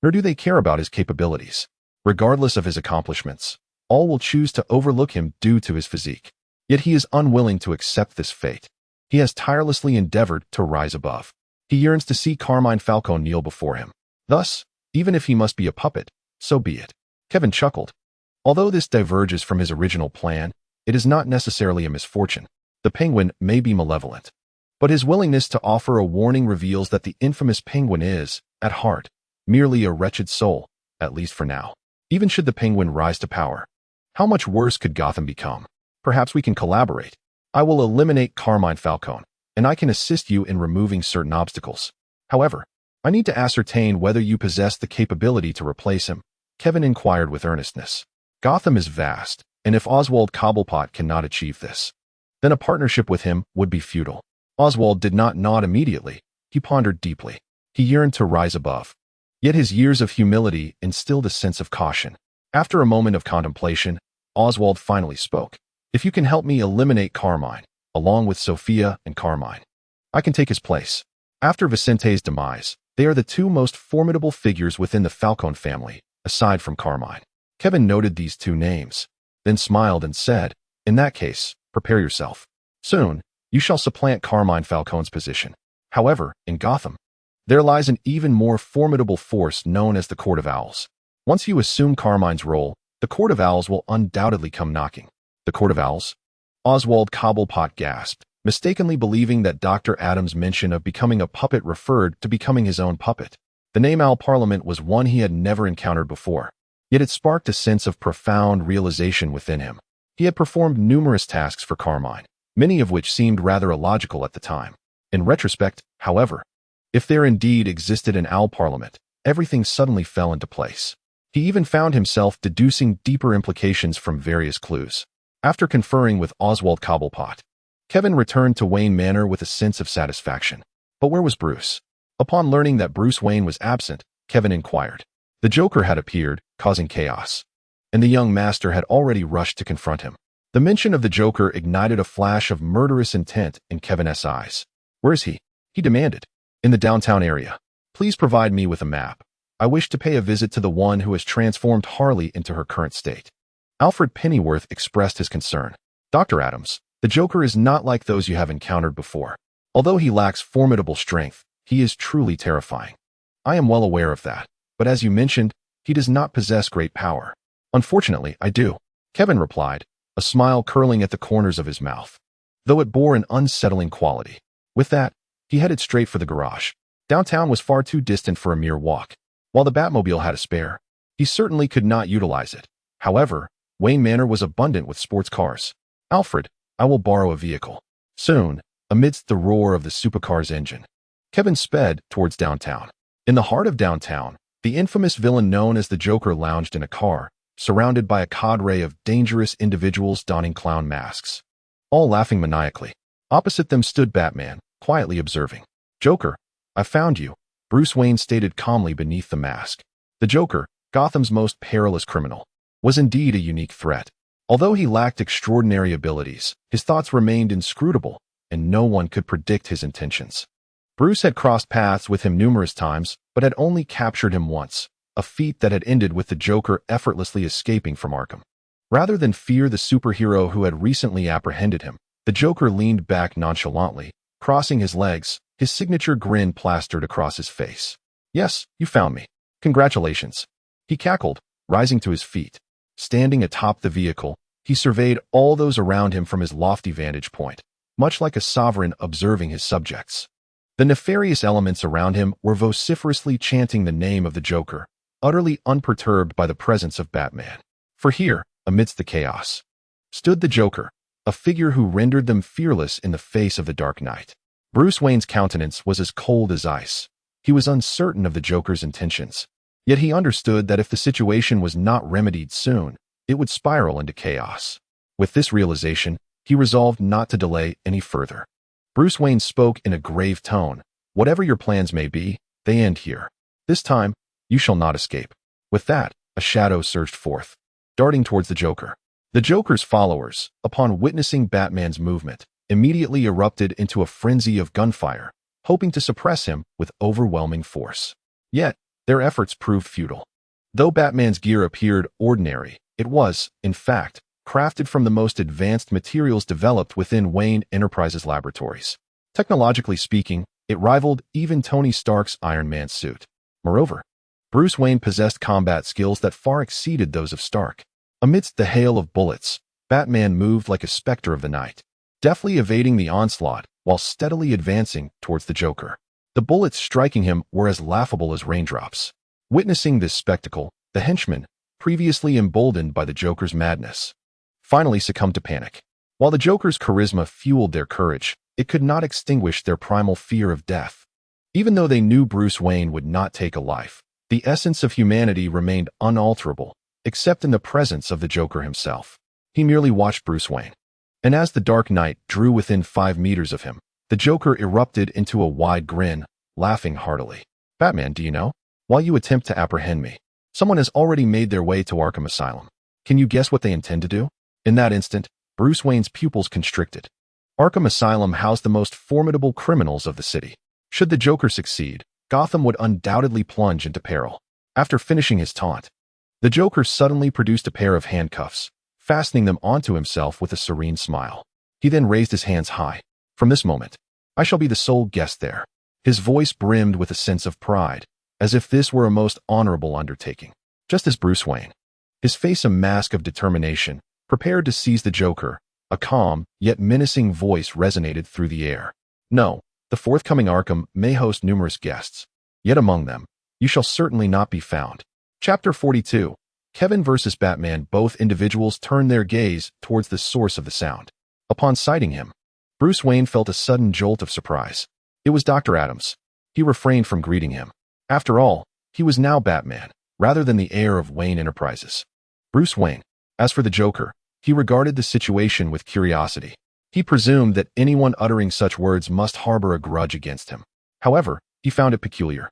nor do they care about his capabilities. Regardless of his accomplishments, all will choose to overlook him due to his physique. Yet he is unwilling to accept this fate. He has tirelessly endeavored to rise above. He yearns to see Carmine Falcone kneel before him. Thus, even if he must be a puppet, so be it. Kevin chuckled. Although this diverges from his original plan, it is not necessarily a misfortune. The Penguin may be malevolent, but his willingness to offer a warning reveals that the infamous Penguin is, at heart, merely a wretched soul, at least for now. Even should the Penguin rise to power, how much worse could Gotham become? Perhaps we can collaborate. I will eliminate Carmine Falcone, and I can assist you in removing certain obstacles. However, I need to ascertain whether you possess the capability to replace him, Kevin inquired with earnestness. Gotham is vast, and if Oswald Cobblepot cannot achieve this, then a partnership with him would be futile. Oswald did not nod immediately. He pondered deeply. He yearned to rise above. Yet his years of humility instilled a sense of caution. After a moment of contemplation, Oswald finally spoke. If you can help me eliminate Carmine, along with Sophia and Carmine, I can take his place. After Vicente's demise, they are the two most formidable figures within the Falcone family, aside from Carmine. Kevin noted these two names, then smiled and said, in that case, prepare yourself. Soon, you shall supplant Carmine Falcone's position. However, in Gotham, there lies an even more formidable force known as the Court of Owls. Once you assume Carmine's role, the Court of Owls will undoubtedly come knocking. The Court of Owls? Oswald Cobblepot gasped, mistakenly believing that Dr. Adams' mention of becoming a puppet referred to becoming his own puppet. The name Owl Parliament was one he had never encountered before, yet it sparked a sense of profound realization within him. He had performed numerous tasks for Carmine, many of which seemed rather illogical at the time. In retrospect, however, if there indeed existed an Owl Parliament, everything suddenly fell into place. He even found himself deducing deeper implications from various clues. After conferring with Oswald Cobblepot, Kevin returned to Wayne Manor with a sense of satisfaction. But where was Bruce? Upon learning that Bruce Wayne was absent, Kevin inquired. The Joker had appeared, causing chaos, and the young master had already rushed to confront him. The mention of the Joker ignited a flash of murderous intent in Kevin's eyes. Where is he? He demanded. In the downtown area. Please provide me with a map. I wish to pay a visit to the one who has transformed Harley into her current state. Alfred Pennyworth expressed his concern. Dr. Adams, the Joker is not like those you have encountered before. Although he lacks formidable strength, he is truly terrifying. I am well aware of that, but as you mentioned, he does not possess great power. Unfortunately, I do, Kevin replied, a smile curling at the corners of his mouth, though it bore an unsettling quality. With that, he headed straight for the garage. Downtown was far too distant for a mere walk. While the Batmobile had a spare, he certainly could not utilize it. However, Wayne Manor was abundant with sports cars. Alfred, I will borrow a vehicle. Soon, amidst the roar of the supercar's engine, Kevin sped towards downtown. In the heart of downtown, the infamous villain known as the Joker lounged in a car, surrounded by a cadre of dangerous individuals donning clown masks, all laughing maniacally. Opposite them stood Batman, quietly observing. Joker, I found you, Bruce Wayne stated calmly beneath the mask. The Joker, Gotham's most perilous criminal, was indeed a unique threat. Although he lacked extraordinary abilities, his thoughts remained inscrutable, and no one could predict his intentions. Bruce had crossed paths with him numerous times, but had only captured him once, a feat that had ended with the Joker effortlessly escaping from Arkham. Rather than fear the superhero who had recently apprehended him, the Joker leaned back nonchalantly, crossing his legs, his signature grin plastered across his face. Yes, you found me. Congratulations. He cackled, rising to his feet. Standing atop the vehicle, he surveyed all those around him from his lofty vantage point, much like a sovereign observing his subjects. The nefarious elements around him were vociferously chanting the name of the Joker, utterly unperturbed by the presence of Batman. For here, amidst the chaos, stood the Joker, a figure who rendered them fearless in the face of the Dark Knight. Bruce Wayne's countenance was as cold as ice. He was uncertain of the Joker's intentions. Yet he understood that if the situation was not remedied soon, it would spiral into chaos. With this realization, he resolved not to delay any further. Bruce Wayne spoke in a grave tone. Whatever your plans may be, they end here. This time, you shall not escape. With that, a shadow surged forth, darting towards the Joker. The Joker's followers, upon witnessing Batman's movement, immediately erupted into a frenzy of gunfire, hoping to suppress him with overwhelming force. Yet, their efforts proved futile. Though Batman's gear appeared ordinary, it was, in fact, crafted from the most advanced materials developed within Wayne Enterprises laboratories. Technologically speaking, it rivaled even Tony Stark's Iron Man suit. Moreover, Bruce Wayne possessed combat skills that far exceeded those of Stark. Amidst the hail of bullets, Batman moved like a specter of the night, deftly evading the onslaught while steadily advancing towards the Joker. The bullets striking him were as laughable as raindrops. Witnessing this spectacle, the henchmen, previously emboldened by the Joker's madness, finally succumbed to panic. While the Joker's charisma fueled their courage, it could not extinguish their primal fear of death. Even though they knew Bruce Wayne would not take a life, the essence of humanity remained unalterable, except in the presence of the Joker himself. He merely watched Bruce Wayne. And as the Dark Knight drew within 5 meters of him, the Joker erupted into a wide grin, laughing heartily. "Batman, do you know? While you attempt to apprehend me, someone has already made their way to Arkham Asylum. Can you guess what they intend to do?" In that instant, Bruce Wayne's pupils constricted. Arkham Asylum housed the most formidable criminals of the city. Should the Joker succeed, Gotham would undoubtedly plunge into peril. After finishing his taunt, the Joker suddenly produced a pair of handcuffs, fastening them onto himself with a serene smile. He then raised his hands high. "From this moment, I shall be the sole guest there." His voice brimmed with a sense of pride, as if this were a most honorable undertaking. Just as Bruce Wayne, his face a mask of determination, prepared to seize the Joker, a calm, yet menacing voice resonated through the air. "No, the forthcoming Arkham may host numerous guests, yet among them, you shall certainly not be found." Chapter 42. Kevin vs. Batman. Both individuals turned their gaze towards the source of the sound. Upon sighting him, Bruce Wayne felt a sudden jolt of surprise. It was Dr. Adams. He refrained from greeting him. After all, he was now Batman, rather than the heir of Wayne Enterprises. Bruce Wayne. As for the Joker, he regarded the situation with curiosity. He presumed that anyone uttering such words must harbor a grudge against him. However, he found it peculiar,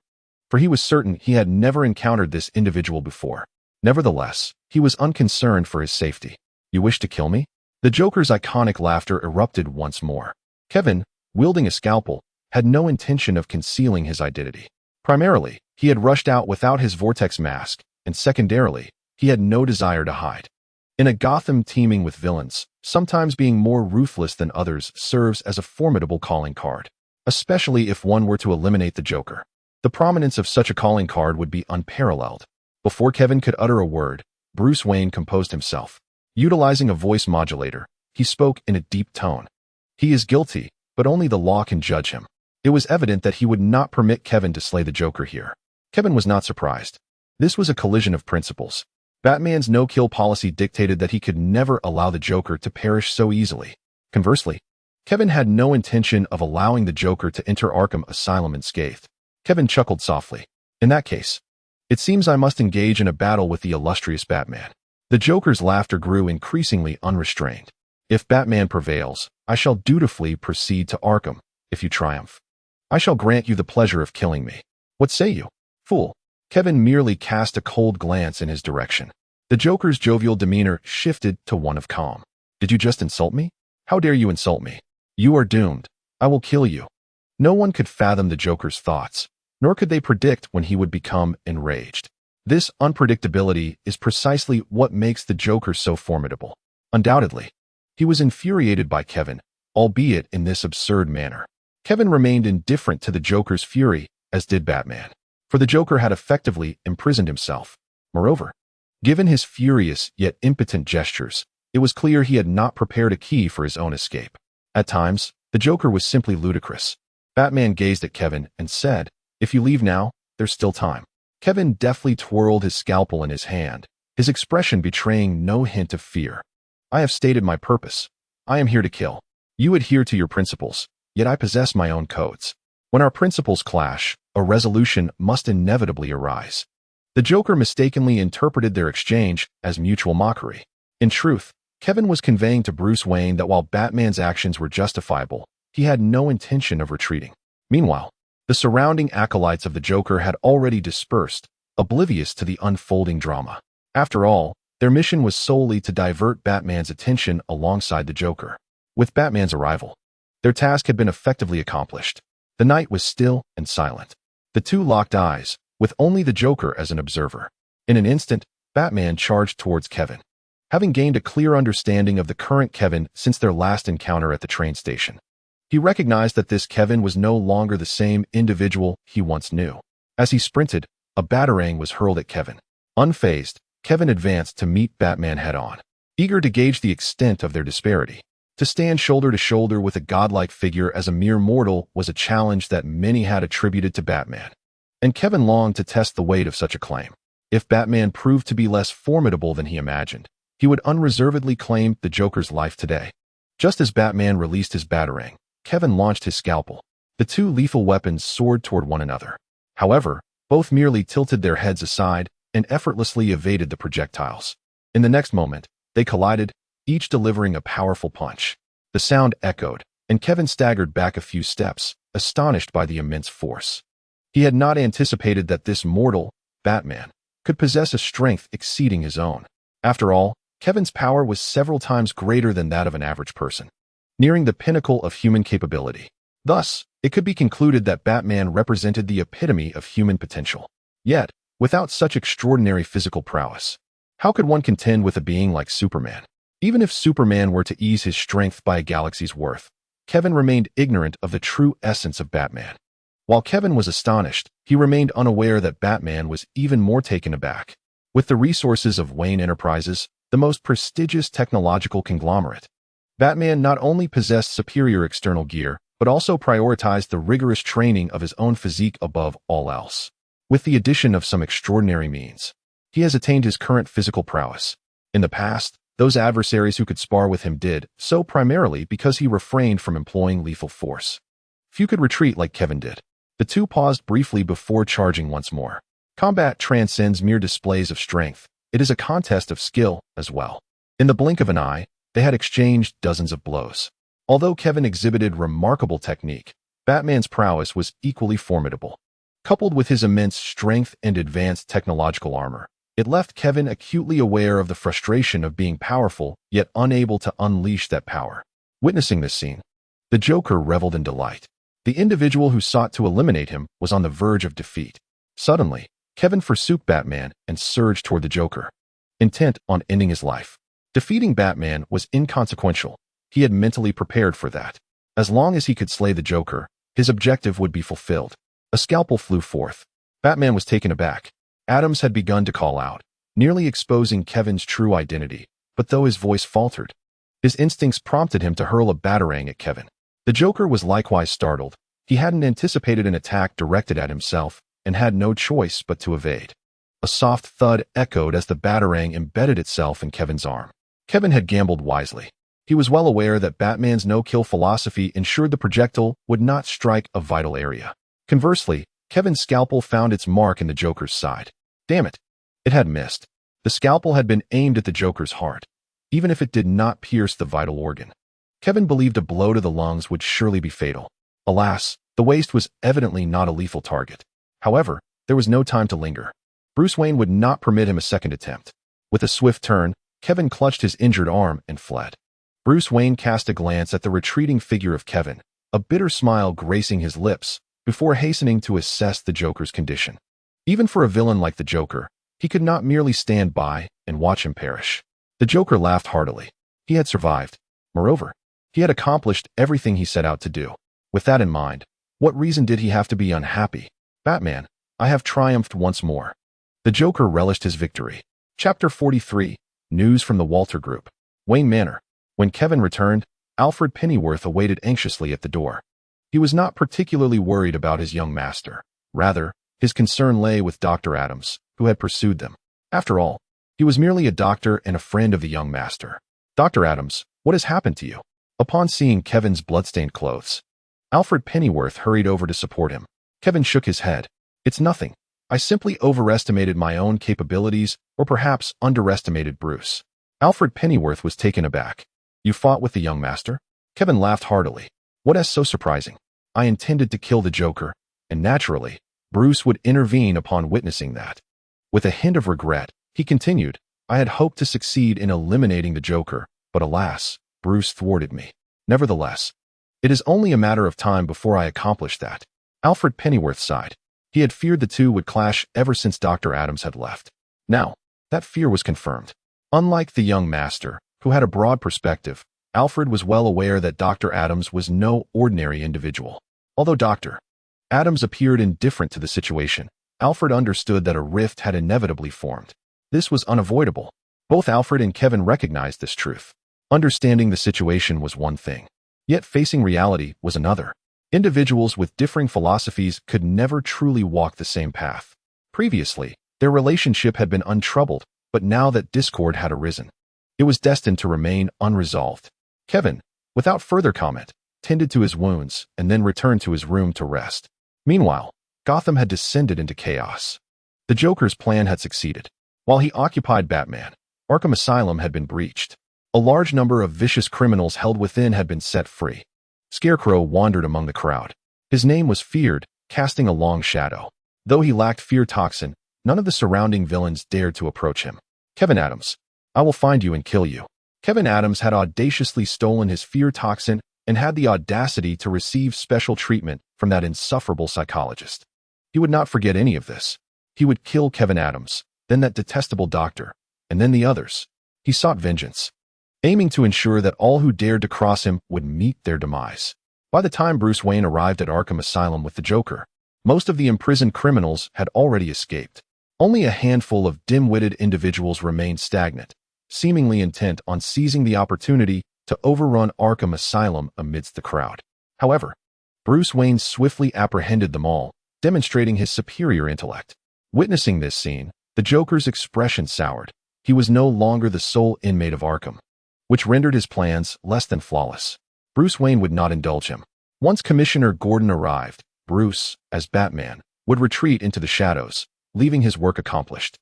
for he was certain he had never encountered this individual before. Nevertheless, he was unconcerned for his safety. "You wish to kill me?" The Joker's iconic laughter erupted once more. Kevin, wielding a scalpel, had no intention of concealing his identity. Primarily, he had rushed out without his Vortex mask, and secondarily, he had no desire to hide. In a Gotham teeming with villains, sometimes being more ruthless than others serves as a formidable calling card, especially if one were to eliminate the Joker. The prominence of such a calling card would be unparalleled. Before Kevin could utter a word, Bruce Wayne composed himself. Utilizing a voice modulator, he spoke in a deep tone. "He is guilty, but only the law can judge him." It was evident that he would not permit Kevin to slay the Joker here. Kevin was not surprised. This was a collision of principles. Batman's no-kill policy dictated that he could never allow the Joker to perish so easily. Conversely, Kevin had no intention of allowing the Joker to enter Arkham Asylum unscathed. Kevin chuckled softly. "In that case, it seems I must engage in a battle with the illustrious Batman." The Joker's laughter grew increasingly unrestrained. "If Batman prevails, I shall dutifully proceed to Arkham. If you triumph, I shall grant you the pleasure of killing me. What say you, fool?" Kevin merely cast a cold glance in his direction. The Joker's jovial demeanor shifted to one of calm. "Did you just insult me? How dare you insult me? You are doomed. I will kill you." No one could fathom the Joker's thoughts, nor could they predict when he would become enraged. This unpredictability is precisely what makes the Joker so formidable. Undoubtedly, he was infuriated by Kevin, albeit in this absurd manner. Kevin remained indifferent to the Joker's fury, as did Batman, for the Joker had effectively imprisoned himself. Moreover, given his furious yet impotent gestures, it was clear he had not prepared a key for his own escape. At times, the Joker was simply ludicrous. Batman gazed at Kevin and said, "If you leave now, there's still time." Kevin deftly twirled his scalpel in his hand, his expression betraying no hint of fear. "I have stated my purpose. I am here to kill. You adhere to your principles, yet I possess my own codes. When our principles clash, a resolution must inevitably arise." The Joker mistakenly interpreted their exchange as mutual mockery. In truth, Kevin was conveying to Bruce Wayne that while Batman's actions were justifiable, he had no intention of retreating. Meanwhile, the surrounding acolytes of the Joker had already dispersed, oblivious to the unfolding drama. After all, their mission was solely to divert Batman's attention alongside the Joker. With Batman's arrival, their task had been effectively accomplished. The night was still and silent. The two locked eyes, with only the Joker as an observer. In an instant, Batman charged towards Kevin. Having gained a clear understanding of the current Kevin since their last encounter at the train station, he recognized that this Kevin was no longer the same individual he once knew. As he sprinted, a batarang was hurled at Kevin. Unfazed, Kevin advanced to meet Batman head-on. eager to gauge the extent of their disparity. To stand shoulder to shoulder with a godlike figure as a mere mortal was a challenge that many had attributed to Batman. And Kevin longed to test the weight of such a claim. If Batman proved to be less formidable than he imagined, he would unreservedly claim the Joker's life today. Just as Batman released his batarang, Kevin launched his scalpel. The two lethal weapons soared toward one another. However, both merely tilted their heads aside and effortlessly evaded the projectiles. In the next moment, they collided, each delivering a powerful punch. The sound echoed, and Kevin staggered back a few steps, astonished by the immense force. He had not anticipated that this mortal, Batman, could possess a strength exceeding his own. After all, Kevin's power was several times greater than that of an average person, nearing the pinnacle of human capability. Thus, it could be concluded that Batman represented the epitome of human potential. Yet, without such extraordinary physical prowess, how could one contend with a being like Superman? Even if Superman were to ease his strength by a galaxy's worth, Kevin remained ignorant of the true essence of Batman. While Kevin was astonished, he remained unaware that Batman was even more taken aback. With the resources of Wayne Enterprises, the most prestigious technological conglomerate, Batman not only possessed superior external gear, but also prioritized the rigorous training of his own physique above all else. With the addition of some extraordinary means, he has attained his current physical prowess. In the past, those adversaries who could spar with him did so primarily because he refrained from employing lethal force. Few could retreat like Kevin did. The two paused briefly before charging once more. Combat transcends mere displays of strength. It is a contest of skill as well. In the blink of an eye, they had exchanged dozens of blows. Although Kevin exhibited remarkable technique, Batman's prowess was equally formidable. Coupled with his immense strength and advanced technological armor, it left Kevin acutely aware of the frustration of being powerful, yet unable to unleash that power. Witnessing this scene, the Joker reveled in delight. The individual who sought to eliminate him was on the verge of defeat. Suddenly, Kevin forsook Batman and surged toward the Joker, intent on ending his life. Defeating Batman was inconsequential. He had mentally prepared for that. As long as he could slay the Joker, his objective would be fulfilled. A scalpel flew forth. Batman was taken aback. Adams had begun to call out, nearly exposing Kevin's true identity, but though his voice faltered, his instincts prompted him to hurl a batarang at Kevin. The Joker was likewise startled. He hadn't anticipated an attack directed at himself and had no choice but to evade. A soft thud echoed as the batarang embedded itself in Kevin's arm. Kevin had gambled wisely. He was well aware that Batman's no-kill philosophy ensured the projectile would not strike a vital area. Conversely, Kevin's scalpel found its mark in the Joker's side. Damn it! It had missed. The scalpel had been aimed at the Joker's heart, even if it did not pierce the vital organ. Kevin believed a blow to the lungs would surely be fatal. Alas, the waist was evidently not a lethal target. However, there was no time to linger. Bruce Wayne would not permit him a second attempt. With a swift turn, Kevin clutched his injured arm and fled. Bruce Wayne cast a glance at the retreating figure of Kevin, a bitter smile gracing his lips, before hastening to assess the Joker's condition. Even for a villain like the Joker, he could not merely stand by and watch him perish. The Joker laughed heartily. He had survived. Moreover, he had accomplished everything he set out to do. With that in mind, what reason did he have to be unhappy? Batman, I have triumphed once more. The Joker relished his victory. Chapter 43, News from the Walter Group. Wayne Manor. When Kevin returned, Alfred Pennyworth awaited anxiously at the door. He was not particularly worried about his young master. Rather, his concern lay with Dr. Adams, who had pursued them. After all, he was merely a doctor and a friend of the young master. Dr. Adams, what has happened to you? Upon seeing Kevin's bloodstained clothes, Alfred Pennyworth hurried over to support him. Kevin shook his head. It's nothing. I simply overestimated my own capabilities, or perhaps underestimated Bruce. Alfred Pennyworth was taken aback. You fought with the young master? Kevin laughed heartily. What is so surprising? I intended to kill the Joker, and naturally, Bruce would intervene upon witnessing that. With a hint of regret, he continued, I had hoped to succeed in eliminating the Joker, but alas, Bruce thwarted me. Nevertheless, it is only a matter of time before I accomplish that. Alfred Pennyworth sighed. He had feared the two would clash ever since Dr. Adams had left. Now, that fear was confirmed. Unlike the young master, who had a broad perspective, Alfred was well aware that Dr. Adams was no ordinary individual. Although Dr. Adams appeared indifferent to the situation, Alfred understood that a rift had inevitably formed. This was unavoidable. Both Alfred and Kevin recognized this truth. Understanding the situation was one thing, yet facing reality was another. Individuals with differing philosophies could never truly walk the same path. Previously, their relationship had been untroubled, but now that discord had arisen, it was destined to remain unresolved. Kevin, without further comment, tended to his wounds and then returned to his room to rest. Meanwhile, Gotham had descended into chaos. The Joker's plan had succeeded. While he occupied Batman, Arkham Asylum had been breached. A large number of vicious criminals held within had been set free. Scarecrow wandered among the crowd. His name was feared, casting a long shadow. Though he lacked fear toxin, none of the surrounding villains dared to approach him. Kevin Adams. I will find you and kill you. Kevin Adams had audaciously stolen his fear toxin and had the audacity to receive special treatment from that insufferable psychologist. He would not forget any of this. He would kill Kevin Adams, then that detestable doctor, and then the others. He sought vengeance, aiming to ensure that all who dared to cross him would meet their demise. By the time Bruce Wayne arrived at Arkham Asylum with the Joker, most of the imprisoned criminals had already escaped. Only a handful of dim-witted individuals remained stagnant, seemingly intent on seizing the opportunity to overrun Arkham Asylum amidst the crowd. However, Bruce Wayne swiftly apprehended them all, demonstrating his superior intellect. Witnessing this scene, the Joker's expression soured. He was no longer the sole inmate of Arkham, which rendered his plans less than flawless. Bruce Wayne would not indulge him. Once Commissioner Gordon arrived, Bruce, as Batman, would retreat into the shadows, leaving his work accomplished.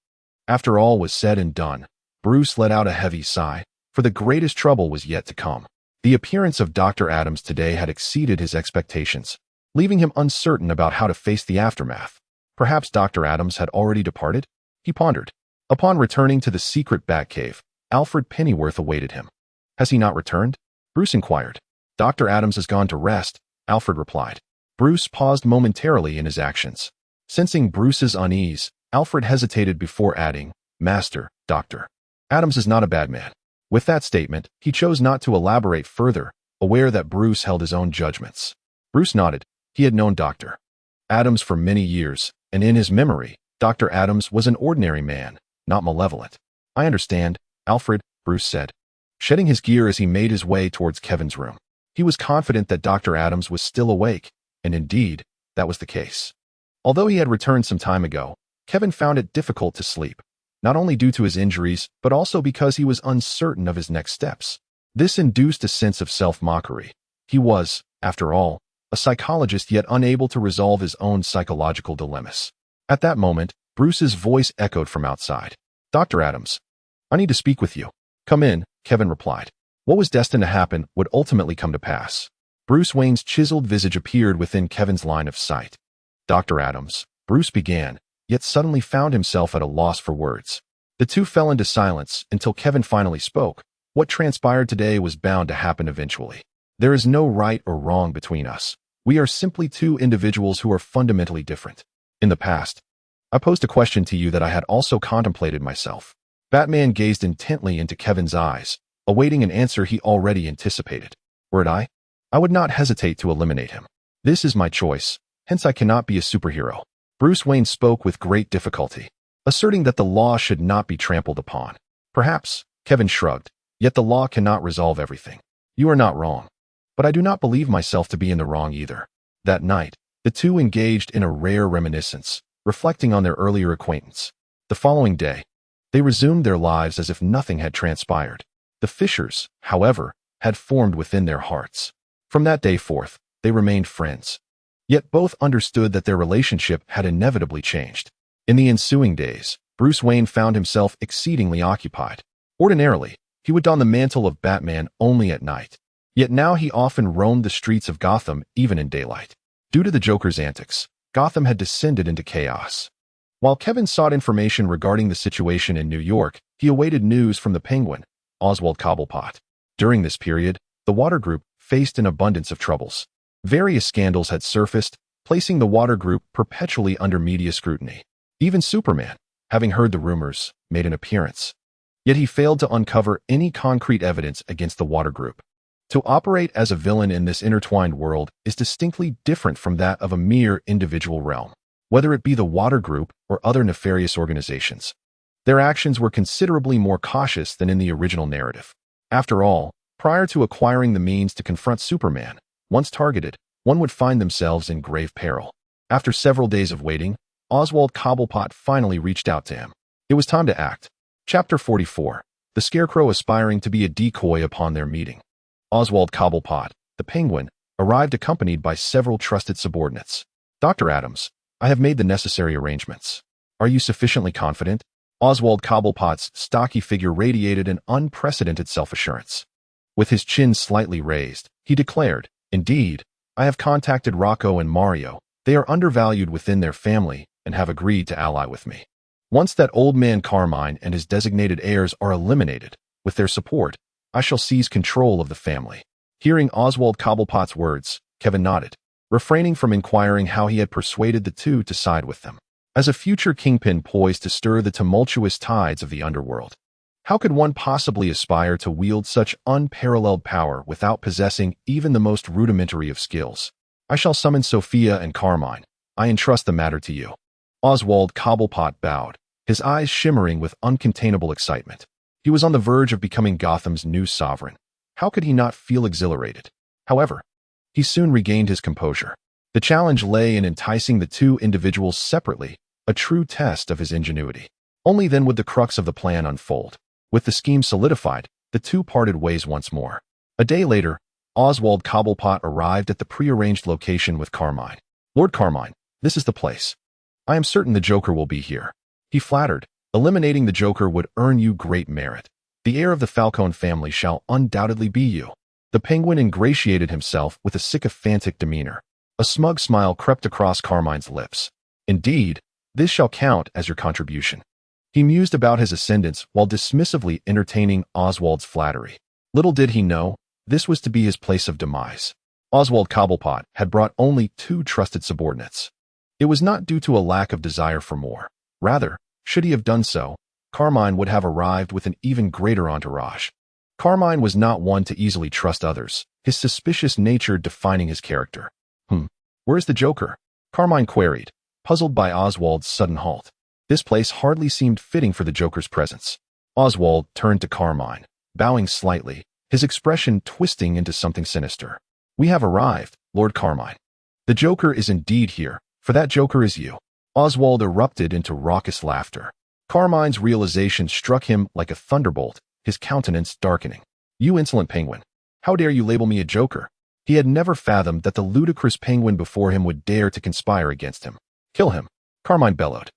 After all was said and done, Bruce let out a heavy sigh, for the greatest trouble was yet to come. The appearance of Dr. Adams today had exceeded his expectations, leaving him uncertain about how to face the aftermath. Perhaps Dr. Adams had already departed? He pondered. Upon returning to the secret Batcave, Alfred Pennyworth awaited him. Has he not returned? Bruce inquired. Dr. Adams has gone to rest, Alfred replied. Bruce paused momentarily in his actions. Sensing Bruce's unease, Alfred hesitated before adding, Master, Dr. Adams is not a bad man. With that statement, he chose not to elaborate further, aware that Bruce held his own judgments. Bruce nodded. He had known Dr. Adams for many years, and in his memory, Dr. Adams was an ordinary man, not malevolent. I understand, Alfred, Bruce said, shedding his gear as he made his way towards Kevin's room. He was confident that Dr. Adams was still awake, and indeed, that was the case. Although he had returned some time ago, Kevin found it difficult to sleep, not only due to his injuries, but also because he was uncertain of his next steps. This induced a sense of self-mockery. He was, after all, a psychologist yet unable to resolve his own psychological dilemmas. At that moment, Bruce's voice echoed from outside. Dr. Adams, I need to speak with you. Come in, Kevin replied. What was destined to happen would ultimately come to pass. Bruce Wayne's chiseled visage appeared within Kevin's line of sight. Dr. Adams, Bruce began, yet suddenly found himself at a loss for words. The two fell into silence until Kevin finally spoke. What transpired today was bound to happen eventually. There is no right or wrong between us. We are simply two individuals who are fundamentally different. In the past, I posed a question to you that I had also contemplated myself. Batman gazed intently into Kevin's eyes, awaiting an answer he already anticipated. Were it I would not hesitate to eliminate him. This is my choice, hence I cannot be a superhero. Bruce Wayne spoke with great difficulty, asserting that the law should not be trampled upon. Perhaps, Kevin shrugged, yet the law cannot resolve everything. You are not wrong. But I do not believe myself to be in the wrong either. That night, the two engaged in a rare reminiscence, reflecting on their earlier acquaintance. The following day, they resumed their lives as if nothing had transpired. The fissures, however, had formed within their hearts. From that day forth, they remained friends. Yet both understood that their relationship had inevitably changed. In the ensuing days, Bruce Wayne found himself exceedingly occupied. Ordinarily, he would don the mantle of Batman only at night. Yet now he often roamed the streets of Gotham even in daylight. Due to the Joker's antics, Gotham had descended into chaos. While Kevin sought information regarding the situation in New York, he awaited news from the Penguin, Oswald Cobblepot. During this period, the Water Group faced an abundance of troubles. Various scandals had surfaced, placing the Water Group perpetually under media scrutiny. Even Superman, having heard the rumors, made an appearance. Yet he failed to uncover any concrete evidence against the Water Group. To operate as a villain in this intertwined world is distinctly different from that of a mere individual realm, whether it be the Water Group or other nefarious organizations. Their actions were considerably more cautious than in the original narrative. After all, prior to acquiring the means to confront Superman, once targeted, one would find themselves in grave peril. After several days of waiting, Oswald Cobblepot finally reached out to him. It was time to act. Chapter 44. The Scarecrow aspiring to be a decoy upon their meeting. Oswald Cobblepot, the Penguin, arrived accompanied by several trusted subordinates. Dr. Adams, I have made the necessary arrangements. Are you sufficiently confident? Oswald Cobblepot's stocky figure radiated an unprecedented self-assurance. With his chin slightly raised, he declared, Indeed, I have contacted Rocco and Mario. They are undervalued within their family and have agreed to ally with me. Once that old man Carmine and his designated heirs are eliminated, with their support, I shall seize control of the family. Hearing Oswald Cobblepot's words, Kevin nodded, refraining from inquiring how he had persuaded the two to side with them. As a future kingpin poised to stir the tumultuous tides of the underworld, how could one possibly aspire to wield such unparalleled power without possessing even the most rudimentary of skills? I shall summon Sophia and Carmine. I entrust the matter to you. Oswald Cobblepot bowed, his eyes shimmering with uncontainable excitement. He was on the verge of becoming Gotham's new sovereign. How could he not feel exhilarated? However, he soon regained his composure. The challenge lay in enticing the two individuals separately, a true test of his ingenuity. Only then would the crux of the plan unfold. With the scheme solidified, the two parted ways once more. A day later, Oswald Cobblepot arrived at the prearranged location with Carmine. Lord Carmine, this is the place. I am certain the Joker will be here. He flattered, eliminating the Joker would earn you great merit. The heir of the Falcone family shall undoubtedly be you. The Penguin ingratiated himself with a sycophantic demeanor. A smug smile crept across Carmine's lips. Indeed, this shall count as your contribution. He mused about his ascendance while dismissively entertaining Oswald's flattery. Little did he know, this was to be his place of demise. Oswald Cobblepot had brought only two trusted subordinates. It was not due to a lack of desire for more. Rather, should he have done so, Carmine would have arrived with an even greater entourage. Carmine was not one to easily trust others, his suspicious nature defining his character. Where's the Joker? Carmine queried, puzzled by Oswald's sudden halt. This place hardly seemed fitting for the Joker's presence. Oswald turned to Carmine, bowing slightly, his expression twisting into something sinister. We have arrived, Lord Carmine. The Joker is indeed here, for that Joker is you. Oswald erupted into raucous laughter. Carmine's realization struck him like a thunderbolt, his countenance darkening. You insolent Penguin. How dare you label me a Joker? He had never fathomed that the ludicrous Penguin before him would dare to conspire against him. Kill him, Carmine bellowed.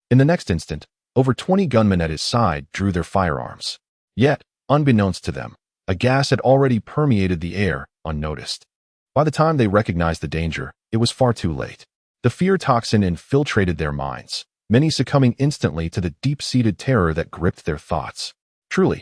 In the next instant, over 20 gunmen at his side drew their firearms. Yet, unbeknownst to them, a gas had already permeated the air, unnoticed. By the time they recognized the danger, it was far too late. The fear toxin infiltrated their minds, many succumbing instantly to the deep-seated terror that gripped their thoughts. Truly,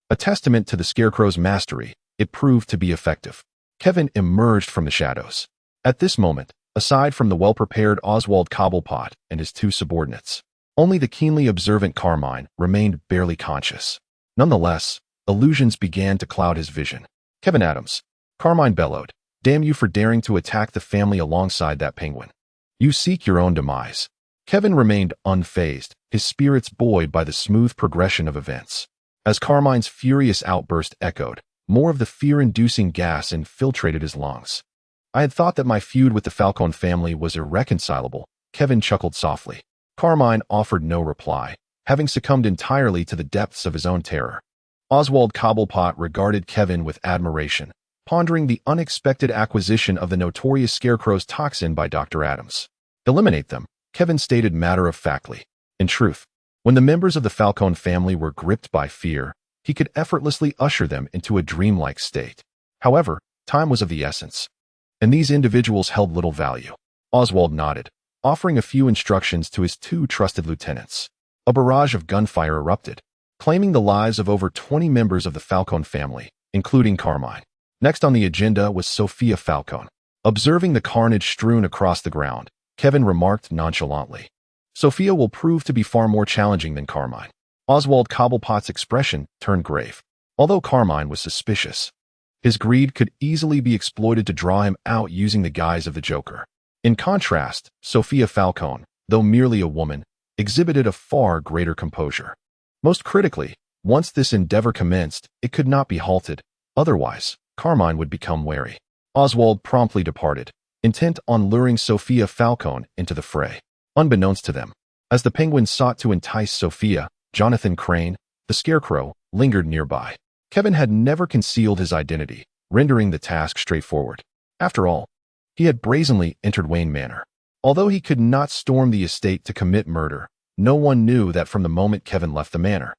a testament to the Scarecrow's mastery, it proved to be effective. Kevin emerged from the shadows. At this moment, aside from the well-prepared Oswald Cobblepot and his two subordinates, only the keenly observant Carmine remained barely conscious. Nonetheless, illusions began to cloud his vision. Kevin Adams, Carmine bellowed, damn you for daring to attack the family alongside that Penguin. You seek your own demise. Kevin remained unfazed, his spirits buoyed by the smooth progression of events. As Carmine's furious outburst echoed, more of the fear-inducing gas infiltrated his lungs. I had thought that my feud with the Falcone family was irreconcilable, Kevin chuckled softly. Carmine offered no reply, having succumbed entirely to the depths of his own terror. Oswald Cobblepot regarded Kevin with admiration, pondering the unexpected acquisition of the notorious Scarecrow's toxin by Dr. Adams. Eliminate them, Kevin stated matter-of-factly. In truth, when the members of the Falcone family were gripped by fear, he could effortlessly usher them into a dreamlike state. However, time was of the essence, and these individuals held little value. Oswald nodded, offering a few instructions to his two trusted lieutenants. A barrage of gunfire erupted, claiming the lives of over 20 members of the Falcone family, including Carmine. Next on the agenda was Sophia Falcone. Observing the carnage strewn across the ground, Kevin remarked nonchalantly, Sophia will prove to be far more challenging than Carmine. Oswald Cobblepot's expression turned grave. Although Carmine was suspicious, his greed could easily be exploited to draw him out using the guise of the Joker. In contrast, Sophia Falcone, though merely a woman, exhibited a far greater composure. Most critically, once this endeavor commenced, it could not be halted. Otherwise, Carmine would become wary. Oswald promptly departed, intent on luring Sophia Falcone into the fray. Unbeknownst to them, as the penguins sought to entice Sophia, Jonathan Crane, the Scarecrow, lingered nearby. Kevin had never concealed his identity, rendering the task straightforward. After all, he had brazenly entered Wayne Manor. Although he could not storm the estate to commit murder, no one knew that from the moment Kevin left the manor.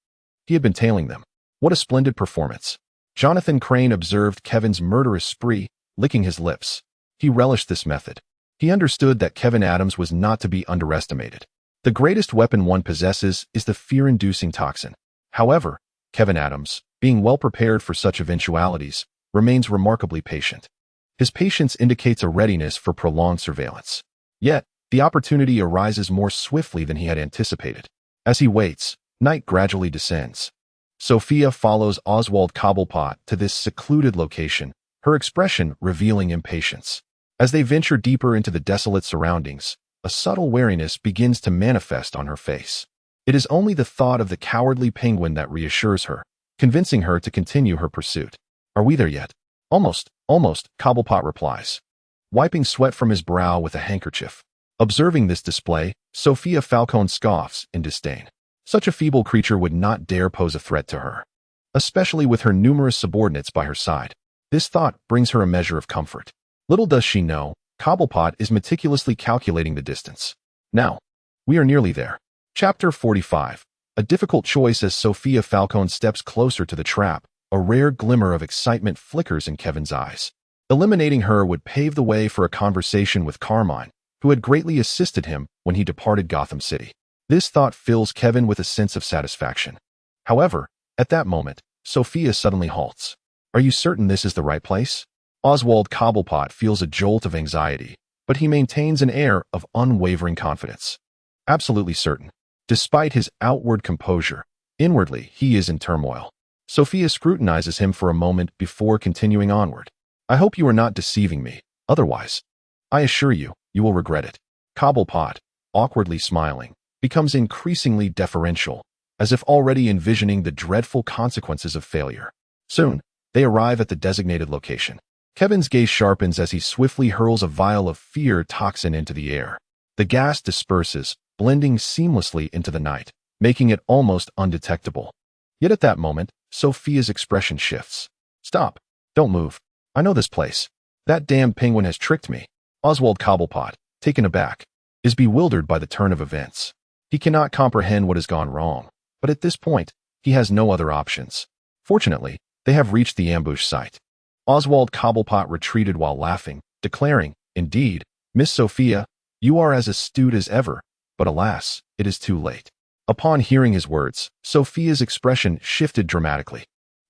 He had been tailing them. What a splendid performance. Jonathan Crane observed Kevin's murderous spree, licking his lips. He relished this method. He understood that Kevin Adams was not to be underestimated. The greatest weapon one possesses is the fear-inducing toxin. However, Kevin Adams, being well prepared for such eventualities, remains remarkably patient. His patience indicates a readiness for prolonged surveillance. Yet, the opportunity arises more swiftly than he had anticipated. As he waits, night gradually descends. Sophia follows Oswald Cobblepot to this secluded location, her expression revealing impatience. As they venture deeper into the desolate surroundings, a subtle wariness begins to manifest on her face. It is only the thought of the cowardly penguin that reassures her, convincing her to continue her pursuit. Are we there yet? Almost, Cobblepot replies, wiping sweat from his brow with a handkerchief. Observing this display, Sophia Falcone scoffs in disdain. Such a feeble creature would not dare pose a threat to her, especially with her numerous subordinates by her side. This thought brings her a measure of comfort. Little does she know, Cobblepot is meticulously calculating the distance. Now, we are nearly there. Chapter 45. A difficult choice. As Sophia Falcone steps closer to the trap, a rare glimmer of excitement flickers in Kevin's eyes. Eliminating her would pave the way for a conversation with Carmine, who had greatly assisted him when he departed Gotham City. This thought fills Kevin with a sense of satisfaction. However, at that moment, Sophia suddenly halts. Are you certain this is the right place? Oswald Cobblepot feels a jolt of anxiety, but he maintains an air of unwavering confidence. Absolutely certain. Despite his outward composure, inwardly he is in turmoil. Sophia scrutinizes him for a moment before continuing onward. I hope you are not deceiving me, otherwise, I assure you, you will regret it. Cobblepot, awkwardly smiling, becomes increasingly deferential, as if already envisioning the dreadful consequences of failure. Soon, they arrive at the designated location. Kevin's gaze sharpens as he swiftly hurls a vial of fear toxin into the air. The gas disperses, blending seamlessly into the night, making it almost undetectable. Yet at that moment, Sophia's expression shifts. Stop. Don't move. I know this place. That damned penguin has tricked me. Oswald Cobblepot, taken aback, is bewildered by the turn of events. He cannot comprehend what has gone wrong, but at this point, he has no other options. Fortunately, they have reached the ambush site. Oswald Cobblepot retreated while laughing, declaring, Indeed, Miss Sophia, you are as astute as ever, but alas, it is too late. Upon hearing his words, Sophia's expression shifted dramatically.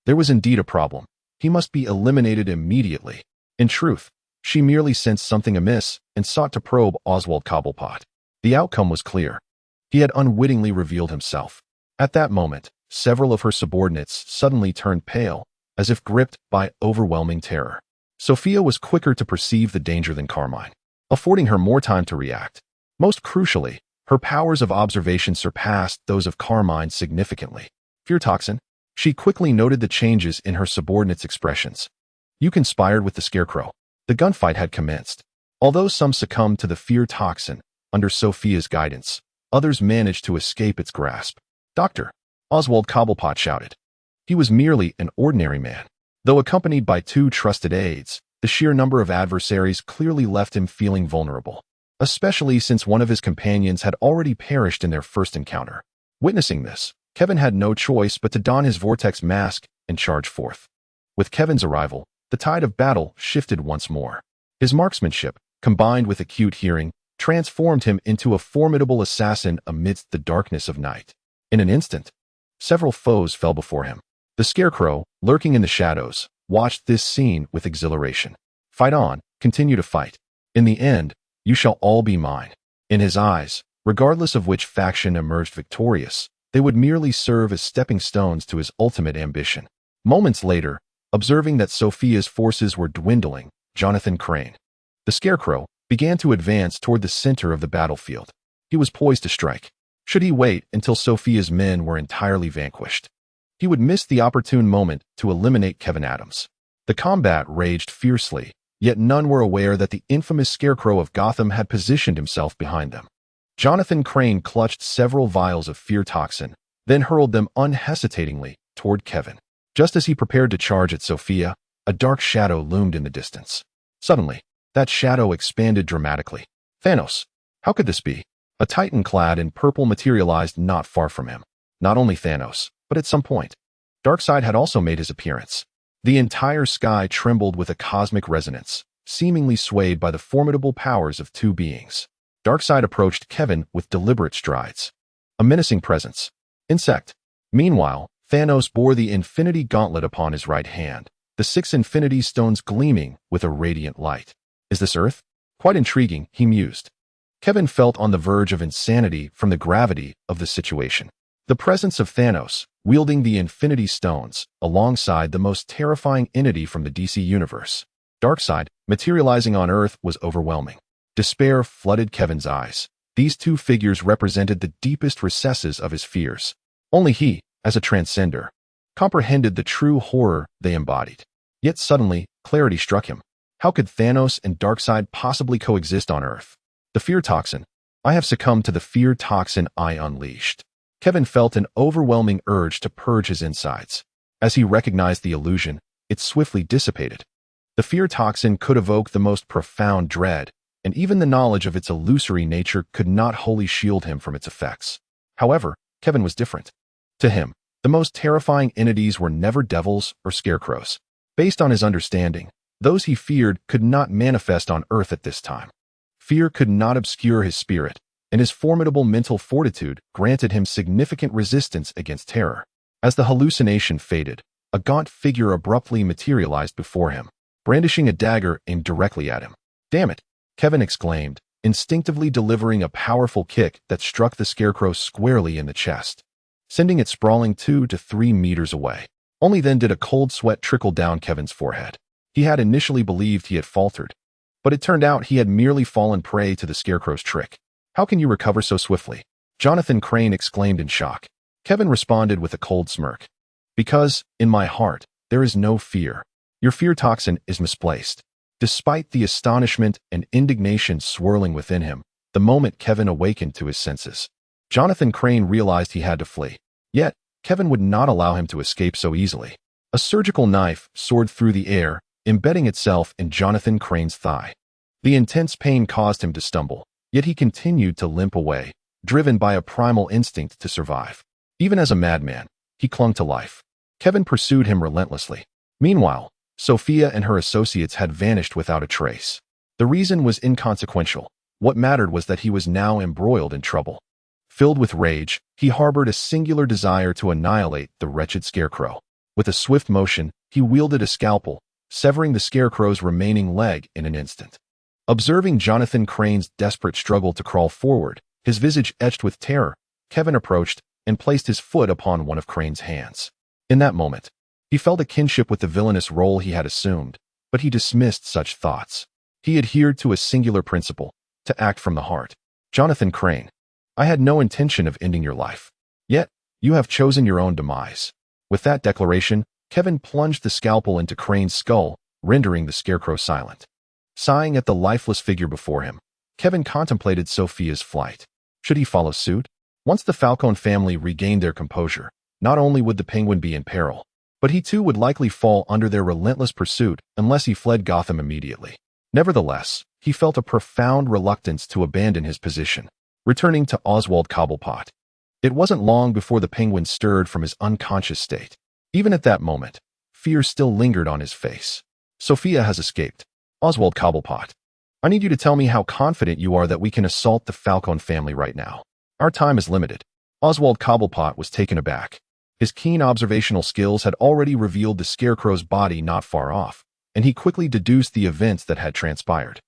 There was indeed a problem. He must be eliminated immediately. In truth, she merely sensed something amiss and sought to probe Oswald Cobblepot. The outcome was clear. He had unwittingly revealed himself. At that moment, several of her subordinates suddenly turned pale, as if gripped by overwhelming terror. Sophia was quicker to perceive the danger than Carmine, affording her more time to react. Most crucially, her powers of observation surpassed those of Carmine significantly. Fear toxin? She quickly noted the changes in her subordinates' expressions. You conspired with the Scarecrow. The gunfight had commenced. Although some succumbed to the fear toxin, under Sophia's guidance, others managed to escape its grasp. Doctor, Oswald Cobblepot shouted. He was merely an ordinary man. Though accompanied by 2 trusted aides, the sheer number of adversaries clearly left him feeling vulnerable, especially since one of his companions had already perished in their first encounter. Witnessing this, Kevin had no choice but to don his vortex mask and charge forth. With Kevin's arrival, the tide of battle shifted once more. His marksmanship, combined with acute hearing, transformed him into a formidable assassin amidst the darkness of night. In an instant, several foes fell before him. The Scarecrow, lurking in the shadows, watched this scene with exhilaration. Fight on, continue to fight. In the end, you shall all be mine. In his eyes, regardless of which faction emerged victorious, they would merely serve as stepping stones to his ultimate ambition. Moments later, observing that Sophia's forces were dwindling, Jonathan Crane, the Scarecrow, began to advance toward the center of the battlefield. He was poised to strike. Should he wait until Sophia's men were entirely vanquished, he would miss the opportune moment to eliminate Kevin Adams. The combat raged fiercely, yet none were aware that the infamous Scarecrow of Gotham had positioned himself behind them. Jonathan Crane clutched several vials of fear toxin, then hurled them unhesitatingly toward Kevin. Just as he prepared to charge at Sophia, a dark shadow loomed in the distance. Suddenly, that shadow expanded dramatically. Thanos! How could this be? A titan clad in purple materialized not far from him. Not only Thanos, but at some point, Darkseid had also made his appearance. The entire sky trembled with a cosmic resonance, seemingly swayed by the formidable powers of two beings. Darkseid approached Kevin with deliberate strides. A menacing presence. Insect. Meanwhile, Thanos bore the Infinity Gauntlet upon his right hand, the 6 Infinity Stones gleaming with a radiant light. Is this Earth? Quite intriguing, he mused. Kevin felt on the verge of insanity from the gravity of the situation. The presence of Thanos, wielding the Infinity Stones, alongside the most terrifying entity from the DC universe, Darkseid, materializing on Earth, was overwhelming. Despair flooded Kevin's eyes. These two figures represented the deepest recesses of his fears. Only he, as a transcender, comprehended the true horror they embodied. Yet suddenly, clarity struck him. How could Thanos and Darkseid possibly coexist on Earth? The fear toxin. I have succumbed to the fear toxin I unleashed. Kevin felt an overwhelming urge to purge his insides. As he recognized the illusion, it swiftly dissipated. The fear toxin could evoke the most profound dread, and even the knowledge of its illusory nature could not wholly shield him from its effects. However, Kevin was different. To him, the most terrifying entities were never devils or scarecrows. Based on his understanding, those he feared could not manifest on Earth at this time. Fear could not obscure his spirit, and his formidable mental fortitude granted him significant resistance against terror. As the hallucination faded, a gaunt figure abruptly materialized before him, brandishing a dagger aimed directly at him. "Damn it!" Kevin exclaimed, instinctively delivering a powerful kick that struck the Scarecrow squarely in the chest, sending it sprawling 2 to 3 meters away. Only then did a cold sweat trickle down Kevin's forehead. He had initially believed he had faltered, but it turned out he had merely fallen prey to the Scarecrow's trick. "How can you recover so swiftly?" Jonathan Crane exclaimed in shock. Kevin responded with a cold smirk. "Because, in my heart, there is no fear. Your fear toxin is misplaced." Despite the astonishment and indignation swirling within him, the moment Kevin awakened to his senses, Jonathan Crane realized he had to flee. Yet, Kevin would not allow him to escape so easily. A surgical knife soared through the air, embedding itself in Jonathan Crane's thigh. The intense pain caused him to stumble, yet he continued to limp away, driven by a primal instinct to survive. Even as a madman, he clung to life. Kevin pursued him relentlessly. Meanwhile, Sophia and her associates had vanished without a trace. The reason was inconsequential. What mattered was that he was now embroiled in trouble. Filled with rage, he harbored a singular desire to annihilate the wretched Scarecrow. With a swift motion, he wielded a scalpel, severing the Scarecrow's remaining leg in an instant. Observing Jonathan Crane's desperate struggle to crawl forward, his visage etched with terror, Kevin approached and placed his foot upon one of Crane's hands. In that moment, he felt a kinship with the villainous role he had assumed, but he dismissed such thoughts. He adhered to a singular principle: to act from the heart. "Jonathan Crane, I had no intention of ending your life. Yet, you have chosen your own demise." With that declaration, Kevin plunged the scalpel into Crane's skull, rendering the Scarecrow silent. Sighing at the lifeless figure before him, Kevin contemplated Sophia's flight. Should he follow suit? Once the Falcone family regained their composure, not only would the Penguin be in peril, but he too would likely fall under their relentless pursuit unless he fled Gotham immediately. Nevertheless, he felt a profound reluctance to abandon his position, returning to Oswald Cobblepot. It wasn't long before the Penguin stirred from his unconscious state. Even at that moment, fear still lingered on his face. "Sophia has escaped. Oswald Cobblepot, I need you to tell me how confident you are that we can assault the Falcone family right now. Our time is limited." Oswald Cobblepot was taken aback. His keen observational skills had already revealed the Scarecrow's body not far off, and he quickly deduced the events that had transpired.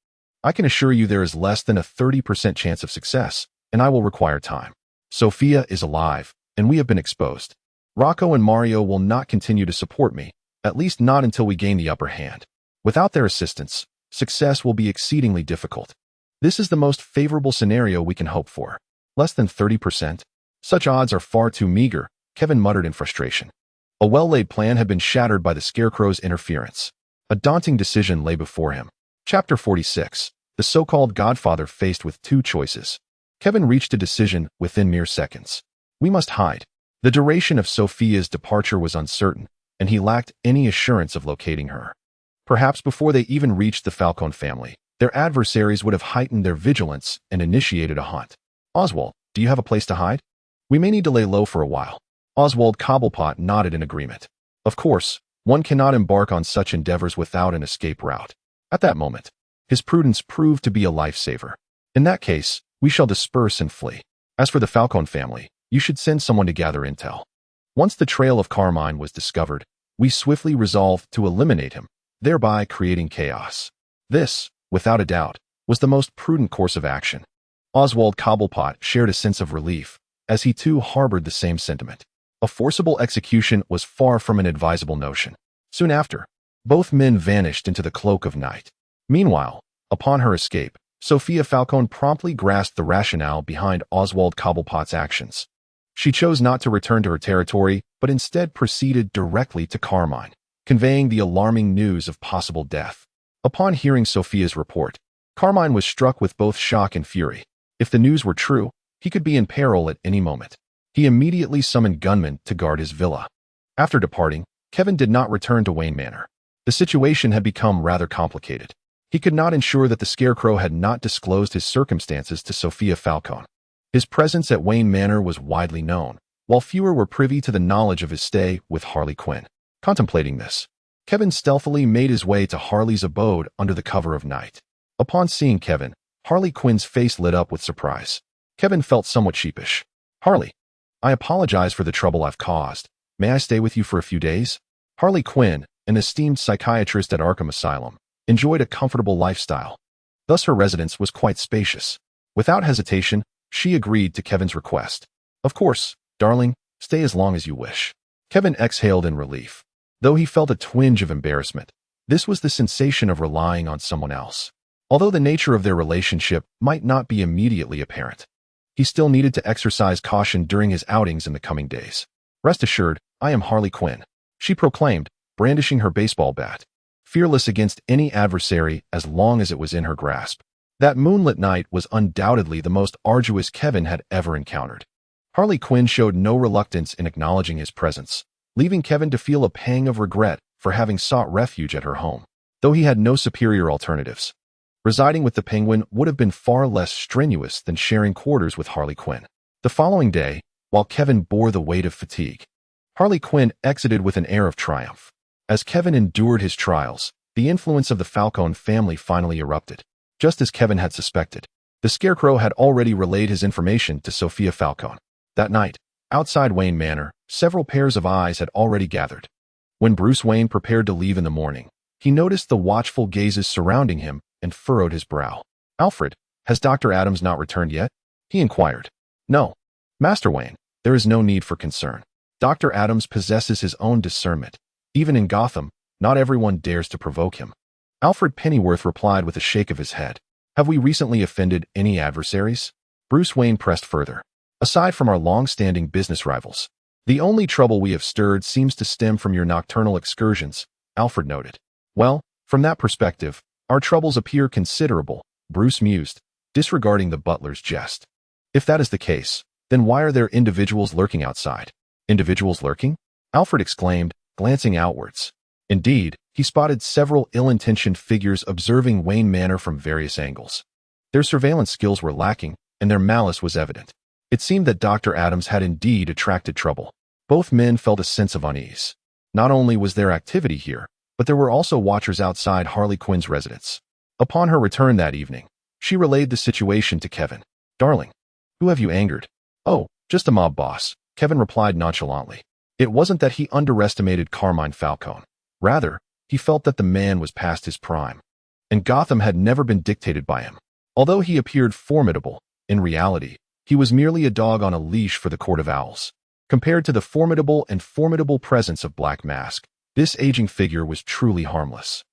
"I can assure you there is less than a 30% chance of success, and I will require time. Sophia is alive, and we have been exposed. Rocco and Mario will not continue to support me, at least not until we gain the upper hand. Without their assistance, success will be exceedingly difficult. This is the most favorable scenario we can hope for." Less than 30%? Such odds are far too meager, Kevin muttered in frustration. A well-laid plan had been shattered by the Scarecrow's interference. A daunting decision lay before him. Chapter 46. The so-called Godfather faced with two choices. Kevin reached a decision within mere seconds. We must hide. The duration of Sophia's departure was uncertain, and he lacked any assurance of locating her. Perhaps before they even reached the Falcone family, their adversaries would have heightened their vigilance and initiated a hunt. Oswald, do you have a place to hide? We may need to lay low for a while. Oswald Cobblepot nodded in agreement. Of course, one cannot embark on such endeavors without an escape route. At that moment, his prudence proved to be a lifesaver. In that case, we shall disperse and flee. As for the Falcone family, you should send someone to gather intel. Once the trail of Carmine was discovered, we swiftly resolved to eliminate him, thereby creating chaos. This, without a doubt, was the most prudent course of action. Oswald Cobblepot shared a sense of relief, as he too harbored the same sentiment. A forcible execution was far from an advisable notion. Soon after, both men vanished into the cloak of night. Meanwhile, upon her escape, Sophia Falcone promptly grasped the rationale behind Oswald Cobblepot's actions. She chose not to return to her territory, but instead proceeded directly to Carmine, conveying the alarming news of possible death. Upon hearing Sophia's report, Carmine was struck with both shock and fury. If the news were true, he could be in peril at any moment. He immediately summoned gunmen to guard his villa. After departing, Kevin did not return to Wayne Manor. The situation had become rather complicated. He could not ensure that the Scarecrow had not disclosed his circumstances to Sophia Falcone. His presence at Wayne Manor was widely known, while fewer were privy to the knowledge of his stay with Harley Quinn. Contemplating this, Kevin stealthily made his way to Harley's abode under the cover of night. Upon seeing Kevin, Harley Quinn's face lit up with surprise. Kevin felt somewhat sheepish. Harley, I apologize for the trouble I've caused. May I stay with you for a few days? Harley Quinn, an esteemed psychiatrist at Arkham Asylum, enjoyed a comfortable lifestyle. Thus her residence was quite spacious. Without hesitation, she agreed to Kevin's request. Of course, darling, stay as long as you wish. Kevin exhaled in relief. Though he felt a twinge of embarrassment, this was the sensation of relying on someone else. Although the nature of their relationship might not be immediately apparent, he still needed to exercise caution during his outings in the coming days. Rest assured, I am Harley Quinn, she proclaimed, brandishing her baseball bat, fearless against any adversary as long as it was in her grasp. That moonlit night was undoubtedly the most arduous Kevin had ever encountered. Harley Quinn showed no reluctance in acknowledging his presence, leaving Kevin to feel a pang of regret for having sought refuge at her home. Though he had no superior alternatives, residing with the Penguin would have been far less strenuous than sharing quarters with Harley Quinn. The following day, while Kevin bore the weight of fatigue, Harley Quinn exited with an air of triumph. As Kevin endured his trials, the influence of the Falcone family finally erupted. Just as Kevin had suspected, the Scarecrow had already relayed his information to Sophia Falcone. That night, outside Wayne Manor, several pairs of eyes had already gathered. When Bruce Wayne prepared to leave in the morning, he noticed the watchful gazes surrounding him and furrowed his brow. Alfred, has Dr. Adams not returned yet? He inquired. No. Master Wayne, there is no need for concern. Dr. Adams possesses his own discernment. Even in Gotham, not everyone dares to provoke him. Alfred Pennyworth replied with a shake of his head. Have we recently offended any adversaries? Bruce Wayne pressed further. Aside from our long-standing business rivals, the only trouble we have stirred seems to stem from your nocturnal excursions, Alfred noted. Well, from that perspective, our troubles appear considerable, Bruce mused, disregarding the butler's jest. If that is the case, then why are there individuals lurking outside? Individuals lurking? Alfred exclaimed, glancing outwards. Indeed, he spotted several ill-intentioned figures observing Wayne Manor from various angles. Their surveillance skills were lacking, and their malice was evident. It seemed that Dr. Adams had indeed attracted trouble. Both men felt a sense of unease. Not only was there activity here, but there were also watchers outside Harley Quinn's residence. Upon her return that evening, she relayed the situation to Kevin. Darling, who have you angered? Oh, just a mob boss, Kevin replied nonchalantly. It wasn't that he underestimated Carmine Falcone. Rather, he felt that the man was past his prime, and Gotham had never been dictated by him. Although he appeared formidable, in reality, he was merely a dog on a leash for the Court of Owls. Compared to the formidable presence of Black Mask, this aging figure was truly harmless.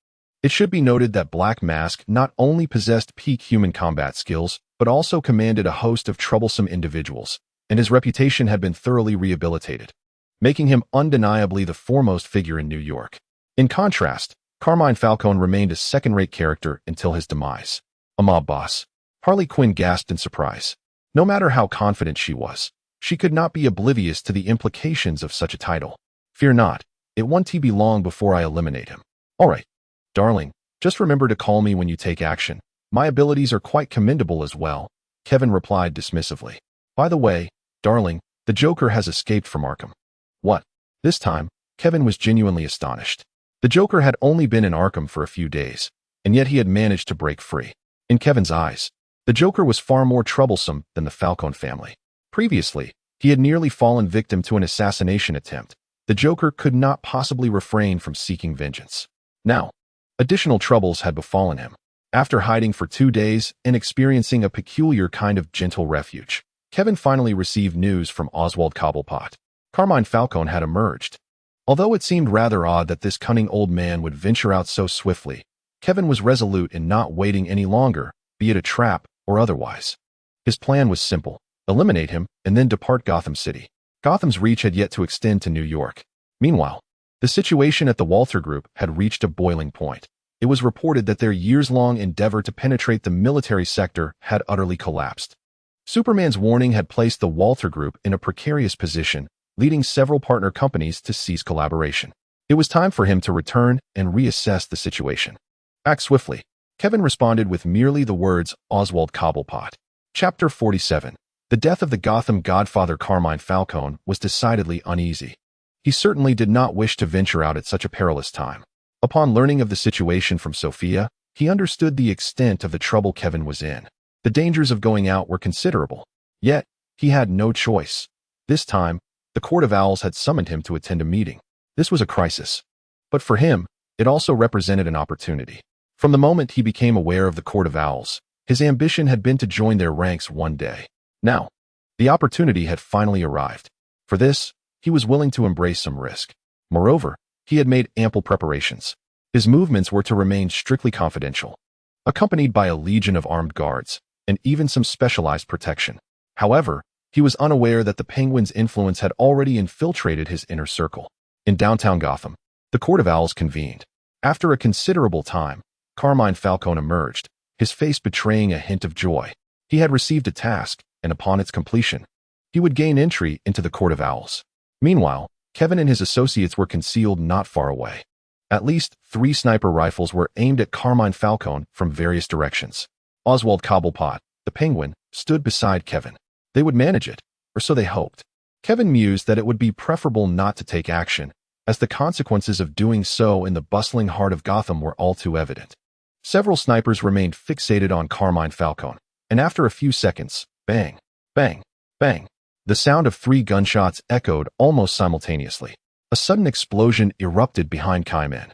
It should be noted that Black Mask not only possessed peak human combat skills, but also commanded a host of troublesome individuals, and his reputation had been thoroughly rehabilitated, making him undeniably the foremost figure in New York. In contrast, Carmine Falcone remained a second-rate character until his demise. A mob boss. Harley Quinn gasped in surprise. No matter how confident she was, she could not be oblivious to the implications of such a title. Fear not, it won't be long before I eliminate him. All right, darling, just remember to call me when you take action. My abilities are quite commendable as well, Kevin replied dismissively. By the way, darling, the Joker has escaped from Arkham. What? This time, Kevin was genuinely astonished. The Joker had only been in Arkham for a few days, and yet he had managed to break free. In Kevin's eyes, the Joker was far more troublesome than the Falcone family. Previously, he had nearly fallen victim to an assassination attempt. The Joker could not possibly refrain from seeking vengeance. Now, additional troubles had befallen him. After hiding for 2 days and experiencing a peculiar kind of gentle refuge, Kevin finally received news from Oswald Cobblepot. Carmine Falcone had emerged. Although it seemed rather odd that this cunning old man would venture out so swiftly, Kevin was resolute in not waiting any longer, be it a trap or otherwise. His plan was simple: eliminate him and then depart Gotham City. Gotham's reach had yet to extend to New York. Meanwhile, the situation at the Walther Group had reached a boiling point. It was reported that their years-long endeavor to penetrate the military sector had utterly collapsed. Superman's warning had placed the Walther Group in a precarious position, leading several partner companies to cease collaboration. It was time for him to return and reassess the situation. Act swiftly. Kevin responded with merely the words, Oswald Cobblepot. Chapter 47. The death of the Gotham godfather Carmine Falcone was decidedly uneasy. He certainly did not wish to venture out at such a perilous time. Upon learning of the situation from Sophia, he understood the extent of the trouble Kevin was in. The dangers of going out were considerable. Yet, he had no choice. This time, the Court of Owls had summoned him to attend a meeting. This was a crisis. But for him, it also represented an opportunity. From the moment he became aware of the Court of Owls, his ambition had been to join their ranks one day. Now, the opportunity had finally arrived. For this, he was willing to embrace some risk. Moreover, he had made ample preparations. His movements were to remain strictly confidential, accompanied by a legion of armed guards, and even some specialized protection. However, he was unaware that the Penguin's influence had already infiltrated his inner circle. In downtown Gotham, the Court of Owls convened. After a considerable time, Carmine Falcone emerged, his face betraying a hint of joy. He had received a task, and upon its completion, he would gain entry into the Court of Owls. Meanwhile, Kevin and his associates were concealed not far away. At least 3 sniper rifles were aimed at Carmine Falcone from various directions. Oswald Cobblepot, the Penguin, stood beside Kevin. They would manage it, or so they hoped. Kevin mused that it would be preferable not to take action, as the consequences of doing so in the bustling heart of Gotham were all too evident. Several snipers remained fixated on Carmine Falcone, and after a few seconds, bang, bang, bang, the sound of 3 gunshots echoed almost simultaneously. A sudden explosion erupted behind Kaiman,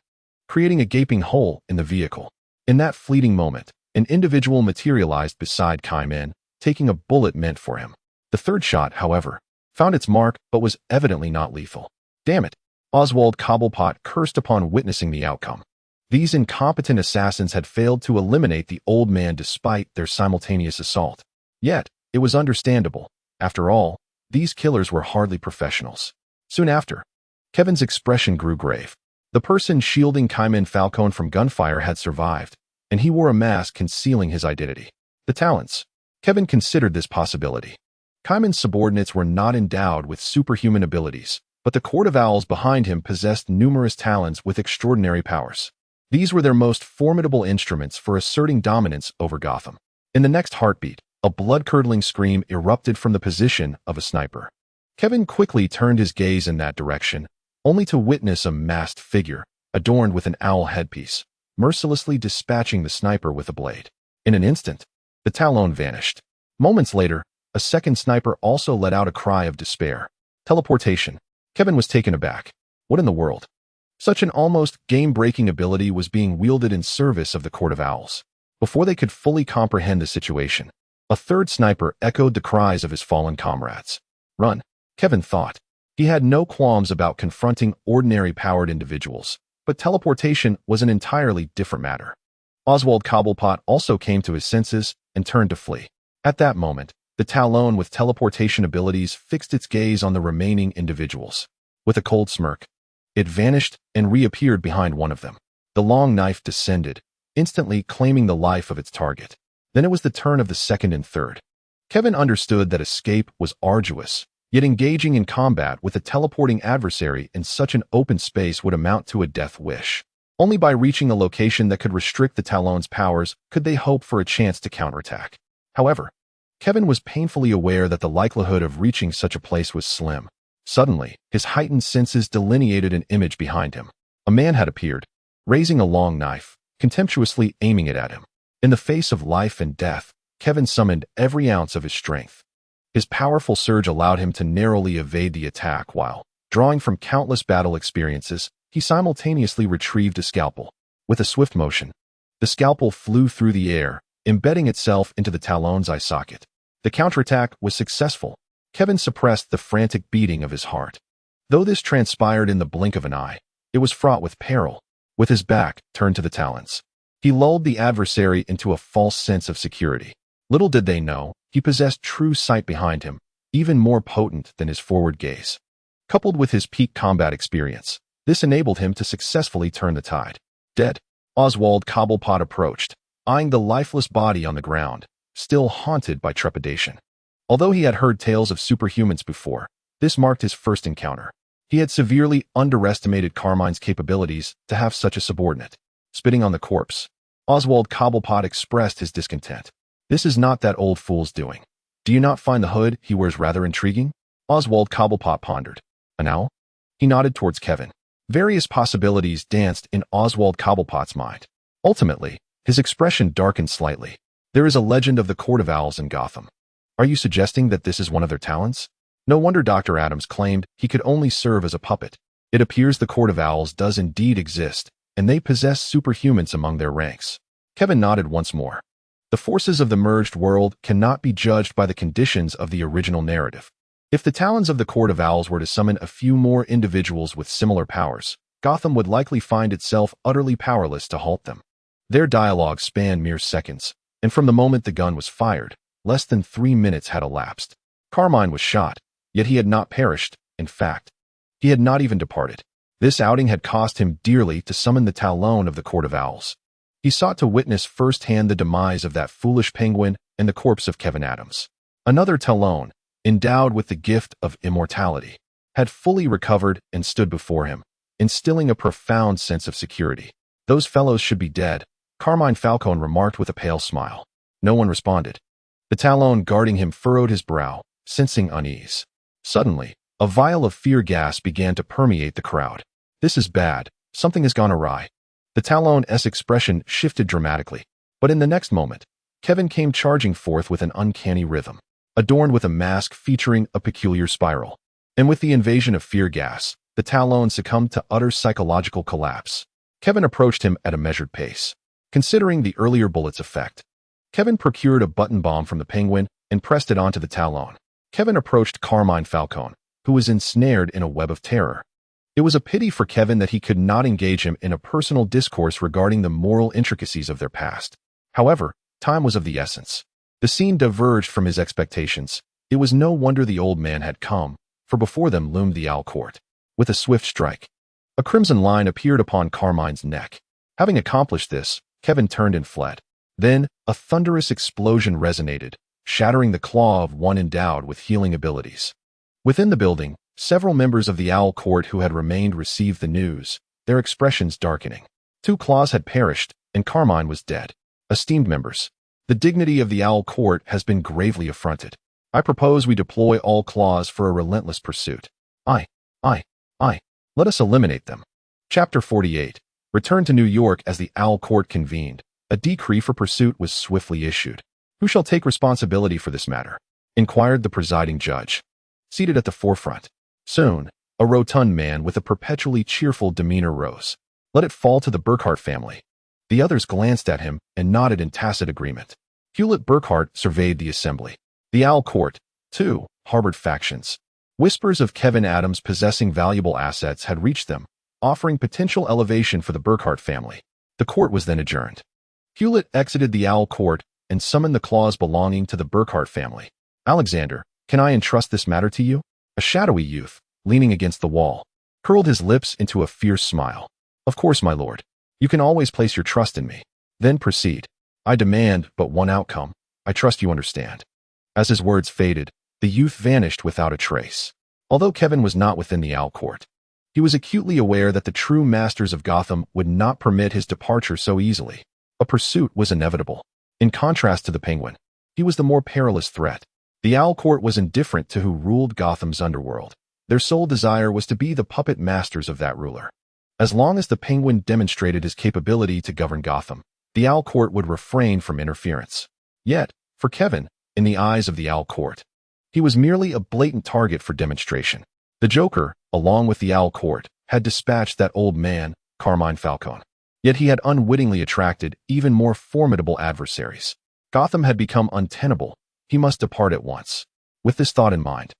creating a gaping hole in the vehicle. In that fleeting moment, an individual materialized beside Kaiman, taking a bullet meant for him. The third shot, however, found its mark but was evidently not lethal. Damn it! Oswald Cobblepot cursed upon witnessing the outcome. These incompetent assassins had failed to eliminate the old man despite their simultaneous assault. Yet, it was understandable. After all, these killers were hardly professionals. Soon after, Kevin's expression grew grave. The person shielding Carmine Falcone from gunfire had survived, and he wore a mask concealing his identity. The talents. Kevin considered this possibility. Carmine's subordinates were not endowed with superhuman abilities, but the Court of Owls behind him possessed numerous talents with extraordinary powers. These were their most formidable instruments for asserting dominance over Gotham. In the next heartbeat, a blood-curdling scream erupted from the position of a sniper. Kevin quickly turned his gaze in that direction, only to witness a masked figure, adorned with an owl headpiece, mercilessly dispatching the sniper with a blade. In an instant, the Talon vanished. Moments later, a second sniper also let out a cry of despair. Teleportation. Kevin was taken aback. What in the world? Such an almost game-breaking ability was being wielded in service of the Court of Owls. Before they could fully comprehend the situation, a third sniper echoed the cries of his fallen comrades. Run, Kevin thought. He had no qualms about confronting ordinary powered individuals, but teleportation was an entirely different matter. Oswald Cobblepot also came to his senses and turned to flee. At that moment, the Talon with teleportation abilities fixed its gaze on the remaining individuals. With a cold smirk, it vanished and reappeared behind one of them. The long knife descended, instantly claiming the life of its target. Then it was the turn of the second and third. Kevin understood that escape was arduous, yet engaging in combat with a teleporting adversary in such an open space would amount to a death wish. Only by reaching a location that could restrict the Talon's powers could they hope for a chance to counterattack. However, Kevin was painfully aware that the likelihood of reaching such a place was slim. Suddenly, his heightened senses delineated an image behind him. A man had appeared, raising a long knife, contemptuously aiming it at him. In the face of life and death, Kevin summoned every ounce of his strength. His powerful surge allowed him to narrowly evade the attack while, drawing from countless battle experiences, he simultaneously retrieved a scalpel. With a swift motion, the scalpel flew through the air, embedding itself into the Talon's eye socket. The counterattack was successful. Kevin suppressed the frantic beating of his heart. Though this transpired in the blink of an eye, it was fraught with peril. With his back turned to the Talons, he lulled the adversary into a false sense of security. Little did they know, he possessed true sight behind him, even more potent than his forward gaze. Coupled with his peak combat experience, this enabled him to successfully turn the tide. Dead, Oswald Cobblepot approached, eyeing the lifeless body on the ground, still haunted by trepidation. Although he had heard tales of superhumans before, this marked his first encounter. He had severely underestimated Carmine's capabilities to have such a subordinate. Spitting on the corpse, Oswald Cobblepot expressed his discontent. This is not that old fool's doing. Do you not find the hood he wears rather intriguing? Oswald Cobblepot pondered. An owl? He nodded towards Kevin. Various possibilities danced in Oswald Cobblepot's mind. Ultimately, his expression darkened slightly. There is a legend of the Court of Owls in Gotham. Are you suggesting that this is one of their talents? No wonder Dr. Adams claimed he could only serve as a puppet. It appears the Court of Owls does indeed exist, and they possess superhumans among their ranks. Kevin nodded once more. The forces of the merged world cannot be judged by the conditions of the original narrative. If the talons of the Court of Owls were to summon a few more individuals with similar powers, Gotham would likely find itself utterly powerless to halt them. Their dialogue spanned mere seconds, and from the moment the gun was fired, less than 3 minutes had elapsed. Carmine was shot, yet he had not perished. In fact, he had not even departed. This outing had cost him dearly to summon the Talon of the Court of Owls. He sought to witness firsthand the demise of that foolish penguin and the corpse of Kevin Adams. Another Talon, endowed with the gift of immortality, had fully recovered and stood before him, instilling a profound sense of security. Those fellows should be dead, Carmine Falcone remarked with a pale smile. No one responded. The Talon guarding him furrowed his brow, sensing unease. Suddenly, a vial of fear gas began to permeate the crowd. This is bad. Something has gone awry. The Talon's expression shifted dramatically. But in the next moment, Kevin came charging forth with an uncanny rhythm, adorned with a mask featuring a peculiar spiral. And with the invasion of fear gas, the Talon succumbed to utter psychological collapse. Kevin approached him at a measured pace. Considering the earlier bullet's effect, Kevin procured a button bomb from the penguin and pressed it onto the Talon. Kevin approached Carmine Falcone, who was ensnared in a web of terror. It was a pity for Kevin that he could not engage him in a personal discourse regarding the moral intricacies of their past. However, time was of the essence. The scene diverged from his expectations. It was no wonder the old man had come, for before them loomed the Owl Court. With a swift strike, a crimson line appeared upon Carmine's neck. Having accomplished this, Kevin turned and fled. Then, a thunderous explosion resonated, shattering the claw of one endowed with healing abilities. Within the building, several members of the Owl Court who had remained received the news, their expressions darkening. 2 claws had perished, and Carmine was dead. Esteemed members, the dignity of the Owl Court has been gravely affronted. I propose we deploy all claws for a relentless pursuit. Aye. Let us eliminate them. Chapter 48. Return to New York. As the Owl Court convened, a decree for pursuit was swiftly issued. Who shall take responsibility for this matter? Inquired the presiding judge. Seated at the forefront, soon, a rotund man with a perpetually cheerful demeanor rose. Let it fall to the Burkhart family. The others glanced at him and nodded in tacit agreement. Hewlett Burkhart surveyed the assembly. The Owl Court, too, harbored factions. Whispers of Kevin Adams possessing valuable assets had reached them, offering potential elevation for the Burkhart family. The court was then adjourned. Hewlett exited the Owl Court, and summoned the claws belonging to the Burkhart family. "Alexander, can I entrust this matter to you?" A shadowy youth, leaning against the wall, curled his lips into a fierce smile. "Of course, my lord. You can always place your trust in me." "Then proceed. I demand but one outcome. I trust you understand." As his words faded, the youth vanished without a trace. Although Kevin was not within the Owl Court, he was acutely aware that the true masters of Gotham would not permit his departure so easily. A pursuit was inevitable. In contrast to the Penguin, he was the more perilous threat. The Owl Court was indifferent to who ruled Gotham's underworld. Their sole desire was to be the puppet masters of that ruler. As long as the Penguin demonstrated his capability to govern Gotham, the Owl Court would refrain from interference. Yet, for Kevin, in the eyes of the Owl Court, he was merely a blatant target for demonstration. The Joker, along with the Owl Court, had dispatched that old man, Carmine Falcone. Yet he had unwittingly attracted even more formidable adversaries. Gotham had become untenable. He must depart at once. With this thought in mind,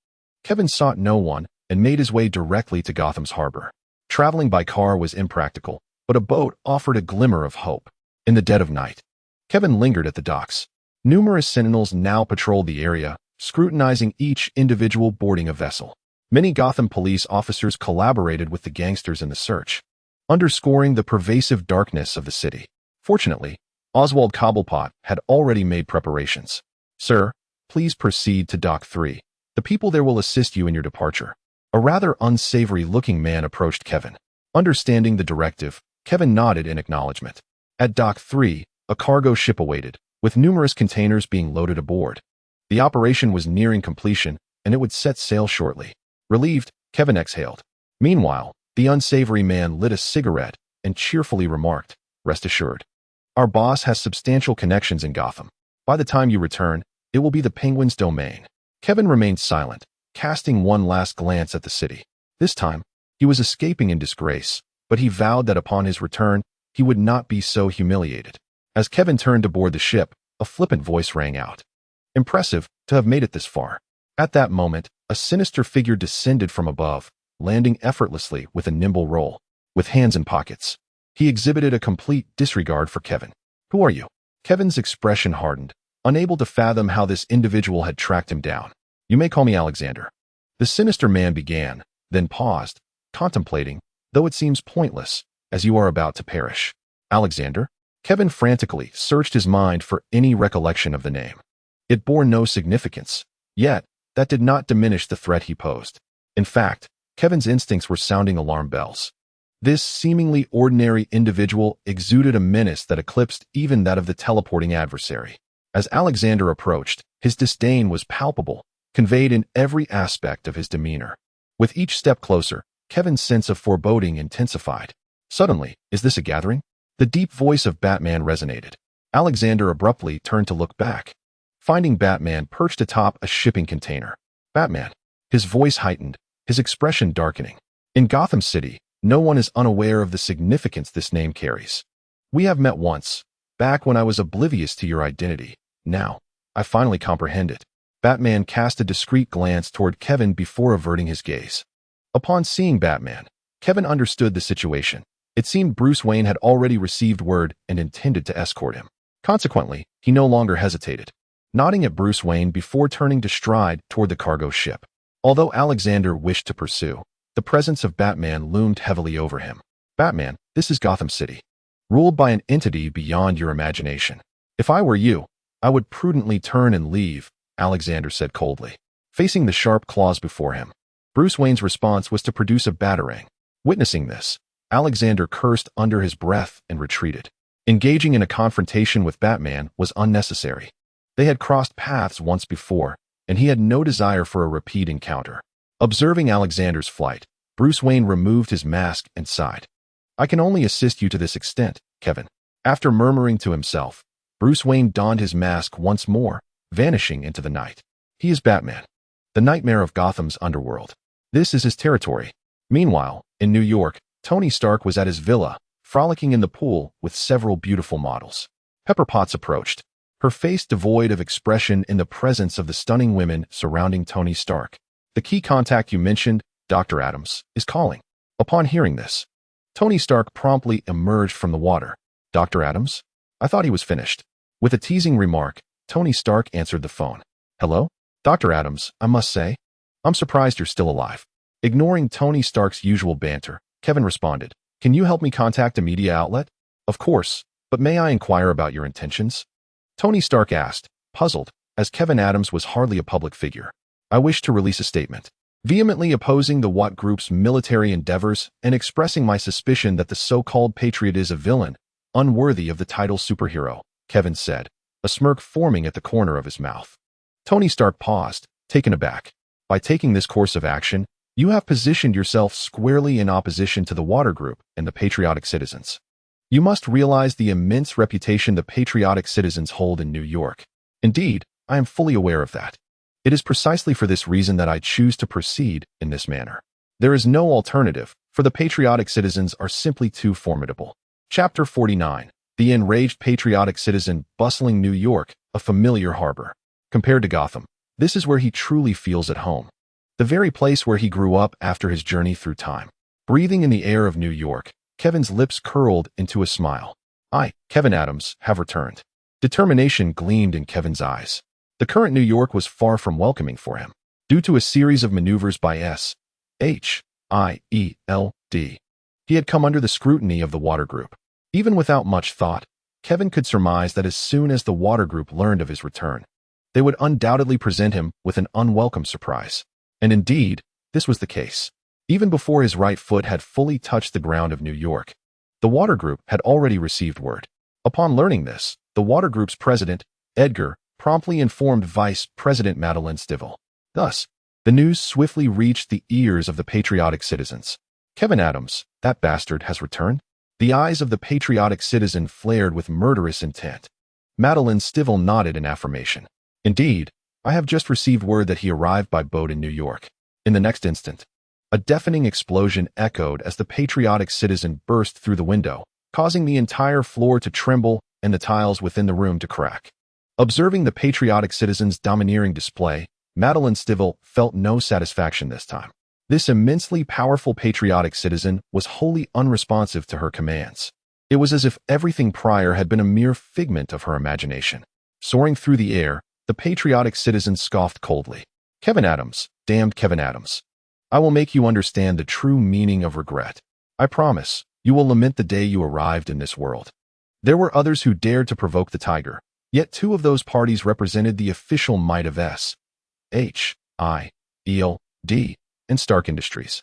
Kevin sought no one and made his way directly to Gotham's harbor. Traveling by car was impractical, but a boat offered a glimmer of hope. In the dead of night, Kevin lingered at the docks. Numerous sentinels now patrolled the area, scrutinizing each individual boarding a vessel. Many Gotham police officers collaborated with the gangsters in the search, underscoring the pervasive darkness of the city. Fortunately, Oswald Cobblepot had already made preparations. "Sir, please proceed to Dock 3. The people there will assist you in your departure." A rather unsavory-looking man approached Kevin. Understanding the directive, Kevin nodded in acknowledgement. At Dock 3, a cargo ship awaited, with numerous containers being loaded aboard. The operation was nearing completion, and it would set sail shortly. Relieved, Kevin exhaled. Meanwhile, the unsavory man lit a cigarette and cheerfully remarked, "Rest assured, our boss has substantial connections in Gotham. By the time you return, it will be the Penguin's domain." Kevin remained silent, casting one last glance at the city. This time, he was escaping in disgrace, but he vowed that upon his return, he would not be so humiliated. As Kevin turned to board the ship, a flippant voice rang out. "Impressive to have made it this far." At that moment, a sinister figure descended from above, landing effortlessly with a nimble roll. With hands in pockets, he exhibited a complete disregard for Kevin. "Who are you?" Kevin's expression hardened, unable to fathom how this individual had tracked him down. "You may call me Alexander." The sinister man began, then paused, contemplating, "Though it seems pointless, as you are about to perish." "Alexander?" Kevin frantically searched his mind for any recollection of the name. It bore no significance, yet that did not diminish the threat he posed. In fact, Kevin's instincts were sounding alarm bells. This seemingly ordinary individual exuded a menace that eclipsed even that of the teleporting adversary. As Alexander approached, his disdain was palpable, conveyed in every aspect of his demeanor. With each step closer, Kevin's sense of foreboding intensified. Suddenly, "Is this a gathering?" The deep voice of Batman resonated. Alexander abruptly turned to look back, finding Batman perched atop a shipping container. "Batman." His voice heightened, his expression darkening. "In Gotham City, no one is unaware of the significance this name carries. We have met once, back when I was oblivious to your identity. Now, I finally comprehend it." Batman cast a discreet glance toward Kevin before averting his gaze. Upon seeing Batman, Kevin understood the situation. It seemed Bruce Wayne had already received word and intended to escort him. Consequently, he no longer hesitated, nodding at Bruce Wayne before turning to stride toward the cargo ship. Although Alexander wished to pursue, the presence of Batman loomed heavily over him. "Batman, this is Gotham City, ruled by an entity beyond your imagination. If I were you, I would prudently turn and leave," Alexander said coldly. Facing the sharp claws before him, Bruce Wayne's response was to produce a batarang. Witnessing this, Alexander cursed under his breath and retreated. Engaging in a confrontation with Batman was unnecessary. They had crossed paths once before, and he had no desire for a repeat encounter. Observing Alexander's flight, Bruce Wayne removed his mask and sighed. "I can only assist you to this extent, Kevin." After murmuring to himself, Bruce Wayne donned his mask once more, vanishing into the night. He is Batman, the nightmare of Gotham's underworld. This is his territory. Meanwhile, in New York, Tony Stark was at his villa, frolicking in the pool with several beautiful models. Pepper Potts approached, her face devoid of expression in the presence of the stunning women surrounding Tony Stark. "The key contact you mentioned, Dr. Adams, is calling." Upon hearing this, Tony Stark promptly emerged from the water. "Dr. Adams? I thought he was finished." With a teasing remark, Tony Stark answered the phone. Hello? Dr. Adams, I must say, I'm surprised you're still alive. Ignoring Tony Stark's usual banter, Kevin responded, Can you help me contact a media outlet? Of course, but may I inquire about your intentions? Tony Stark asked, puzzled, as Kevin Adams was hardly a public figure. I wish to release a statement, vehemently opposing the Watt Group's military endeavors and expressing my suspicion that the so-called Patriot is a villain, unworthy of the title superhero, Kevin said, a smirk forming at the corner of his mouth. Tony Stark paused, taken aback. By taking this course of action, you have positioned yourself squarely in opposition to the Watt Group and the patriotic citizens. You must realize the immense reputation the patriotic citizens hold in New York. Indeed, I am fully aware of that. It is precisely for this reason that I choose to proceed in this manner. There is no alternative, for the patriotic citizens are simply too formidable. Chapter 49. The enraged patriotic citizen bustling New York, a familiar harbor. Compared to Gotham, this is where he truly feels at home. The very place where he grew up after his journey through time. Breathing in the air of New York, Kevin's lips curled into a smile. I, Kevin Adams, have returned. Determination gleamed in Kevin's eyes. The current New York was far from welcoming for him, due to a series of maneuvers by S.H.I.E.L.D. He had come under the scrutiny of the Watt Group. Even without much thought, Kevin could surmise that as soon as the Watt Group learned of his return, they would undoubtedly present him with an unwelcome surprise. And indeed, this was the case. Even before his right foot had fully touched the ground of New York, the Watt Group had already received word. Upon learning this, the Watt Group's president, Edgar, promptly informed Vice President Madeline Stivell. Thus, the news swiftly reached the ears of the patriotic citizens. Kevin Adams, that bastard, has returned? The eyes of the patriotic citizen flared with murderous intent. Madeline Stivell nodded in affirmation. Indeed, I have just received word that he arrived by boat in New York. In the next instant, a deafening explosion echoed as the patriotic citizen burst through the window, causing the entire floor to tremble and the tiles within the room to crack. Observing the patriotic citizen's domineering display, Madeline Stivell felt no satisfaction this time. This immensely powerful patriotic citizen was wholly unresponsive to her commands. It was as if everything prior had been a mere figment of her imagination. Soaring through the air, the patriotic citizen scoffed coldly. Kevin Adams, damned Kevin Adams. I will make you understand the true meaning of regret. I promise, you will lament the day you arrived in this world. There were others who dared to provoke the tiger, yet two of those parties represented the official might of S.H.I.E.L.D. and Stark Industries,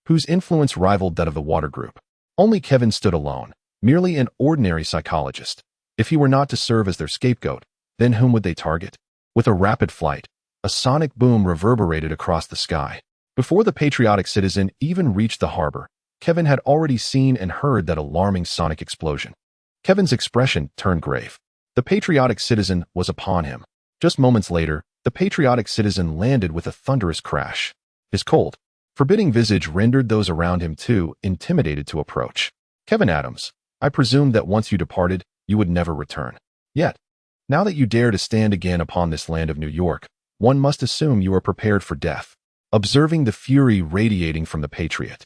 whose influence rivaled that of the Watt Group. Only Kevin stood alone, merely an ordinary psychologist. If he were not to serve as their scapegoat, then whom would they target? With a rapid flight, a sonic boom reverberated across the sky. Before the patriotic citizen even reached the harbor, Kevin had already seen and heard that alarming sonic explosion. Kevin's expression turned grave. The patriotic citizen was upon him. Just moments later, the patriotic citizen landed with a thunderous crash. His cold, forbidding visage rendered those around him too intimidated to approach. Kevin Adams, I presumed that once you departed, you would never return. Yet, now that you dare to stand again upon this land of New York, one must assume you are prepared for death. Observing the fury radiating from the patriot,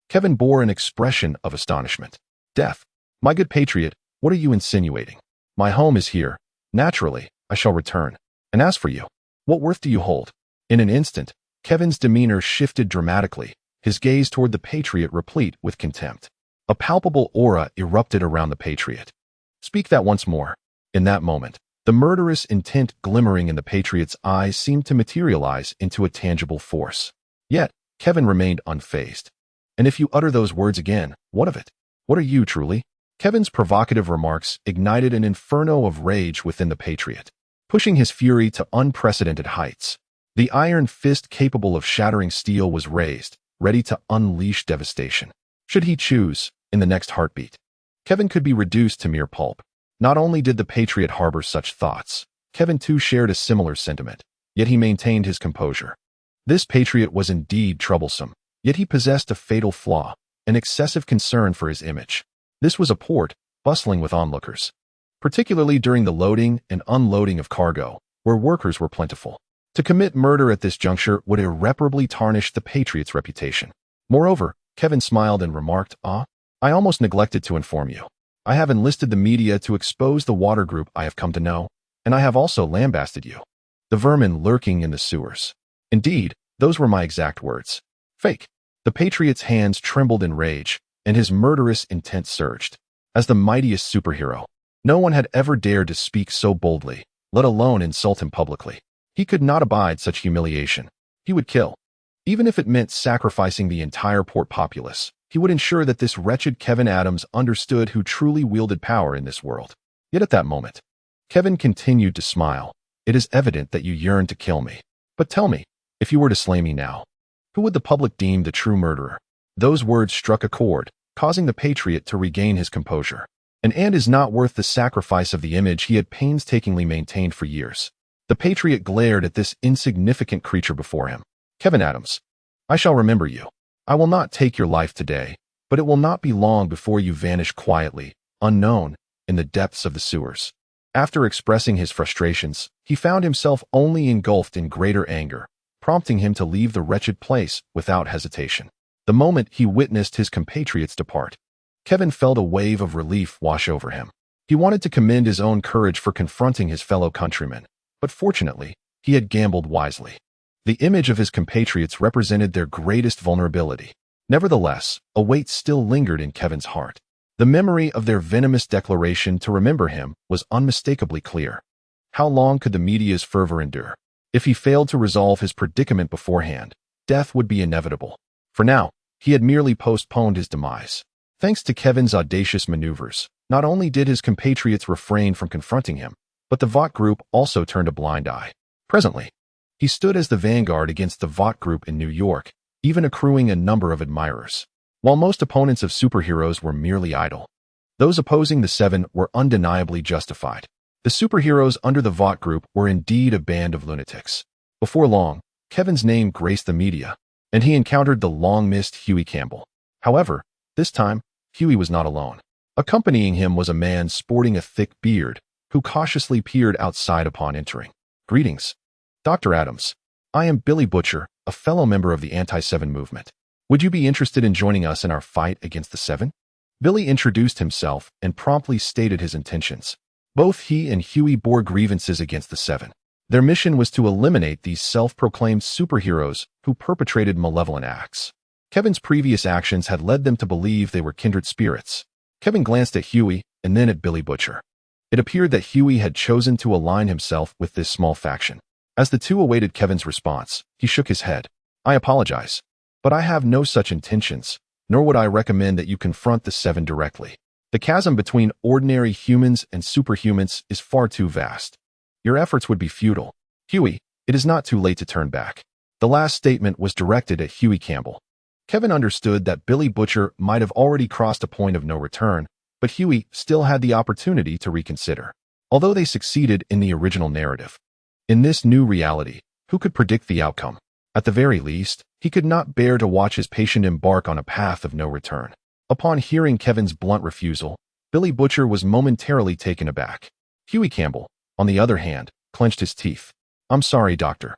Kevin bore an expression of astonishment. Death? My good patriot, what are you insinuating? My home is here. Naturally, I shall return. And as for you, what worth do you hold? In an instant, Kevin's demeanor shifted dramatically, his gaze toward the patriot replete with contempt. A palpable aura erupted around the patriot. Speak that once more. In that moment, the murderous intent glimmering in the patriot's eyes seemed to materialize into a tangible force. Yet, Kevin remained unfazed. And if you utter those words again, what of it? What are you truly? Kevin's provocative remarks ignited an inferno of rage within the patriot, pushing his fury to unprecedented heights. The iron fist capable of shattering steel was raised, ready to unleash devastation. Should he choose, in the next heartbeat, Kevin could be reduced to mere pulp. Not only did the patriot harbor such thoughts, Kevin too shared a similar sentiment, yet he maintained his composure. This patriot was indeed troublesome, yet he possessed a fatal flaw, an excessive concern for his image. This was a port bustling with onlookers, particularly during the loading and unloading of cargo, where workers were plentiful. To commit murder at this juncture would irreparably tarnish the patriot's reputation. Moreover, Kevin smiled and remarked, I almost neglected to inform you. I have enlisted the media to expose the water group I have come to know, and I have also lambasted you. The vermin lurking in the sewers. Indeed, those were my exact words. Fake. The Patriot's hands trembled in rage, and his murderous intent surged. As the mightiest superhero, no one had ever dared to speak so boldly, let alone insult him publicly. He could not abide such humiliation. He would kill. Even if it meant sacrificing the entire port populace, he would ensure that this wretched Kevin Adams understood who truly wielded power in this world. Yet at that moment, Kevin continued to smile. It is evident that you yearn to kill me. But tell me, if you were to slay me now, who would the public deem the true murderer? Those words struck a chord, causing the Patriot to regain his composure. An ant is not worth the sacrifice of the image he had painstakingly maintained for years. The Patriot glared at this insignificant creature before him. Kevin Adams, I shall remember you. I will not take your life today, but it will not be long before you vanish quietly, unknown, in the depths of the sewers. After expressing his frustrations, he found himself only engulfed in greater anger, prompting him to leave the wretched place without hesitation. The moment he witnessed his compatriots depart, Kevin felt a wave of relief wash over him. He wanted to commend his own courage for confronting his fellow countrymen, but fortunately, he had gambled wisely. The image of his compatriots represented their greatest vulnerability. Nevertheless, a weight still lingered in Kevin's heart. The memory of their venomous declaration to remember him was unmistakably clear. How long could the media's fervor endure? If he failed to resolve his predicament beforehand, death would be inevitable. For now, he had merely postponed his demise. Thanks to Kevin's audacious maneuvers, not only did his compatriots refrain from confronting him, but the Vought group also turned a blind eye. Presently, he stood as the vanguard against the Vought group in New York, even accruing a number of admirers. While most opponents of superheroes were merely idle, those opposing the Seven were undeniably justified. The superheroes under the Vought group were indeed a band of lunatics. Before long, Kevin's name graced the media, and he encountered the long-missed Huey Campbell. However, this time, Huey was not alone. Accompanying him was a man sporting a thick beard, who cautiously peered outside upon entering. Greetings, Dr. Adams. I am Billy Butcher, a fellow member of the Anti-Seven movement. Would you be interested in joining us in our fight against the Seven? Billy introduced himself and promptly stated his intentions. Both he and Huey bore grievances against the Seven. Their mission was to eliminate these self-proclaimed superheroes who perpetrated malevolent acts. Kevin's previous actions had led them to believe they were kindred spirits. Kevin glanced at Huey and then at Billy Butcher. It appeared that Huey had chosen to align himself with this small faction. As the two awaited Kevin's response, he shook his head. I apologize, but I have no such intentions, nor would I recommend that you confront the Seven directly. The chasm between ordinary humans and superhumans is far too vast. Your efforts would be futile. Huey, it is not too late to turn back. The last statement was directed at Huey Campbell. Kevin understood that Billy Butcher might have already crossed a point of no return, but Huey still had the opportunity to reconsider. Although they succeeded in the original narrative, in this new reality, who could predict the outcome? At the very least, he could not bear to watch his patient embark on a path of no return. Upon hearing Kevin's blunt refusal, Billy Butcher was momentarily taken aback. Huey Campbell, on the other hand, clenched his teeth. I'm sorry, Doctor,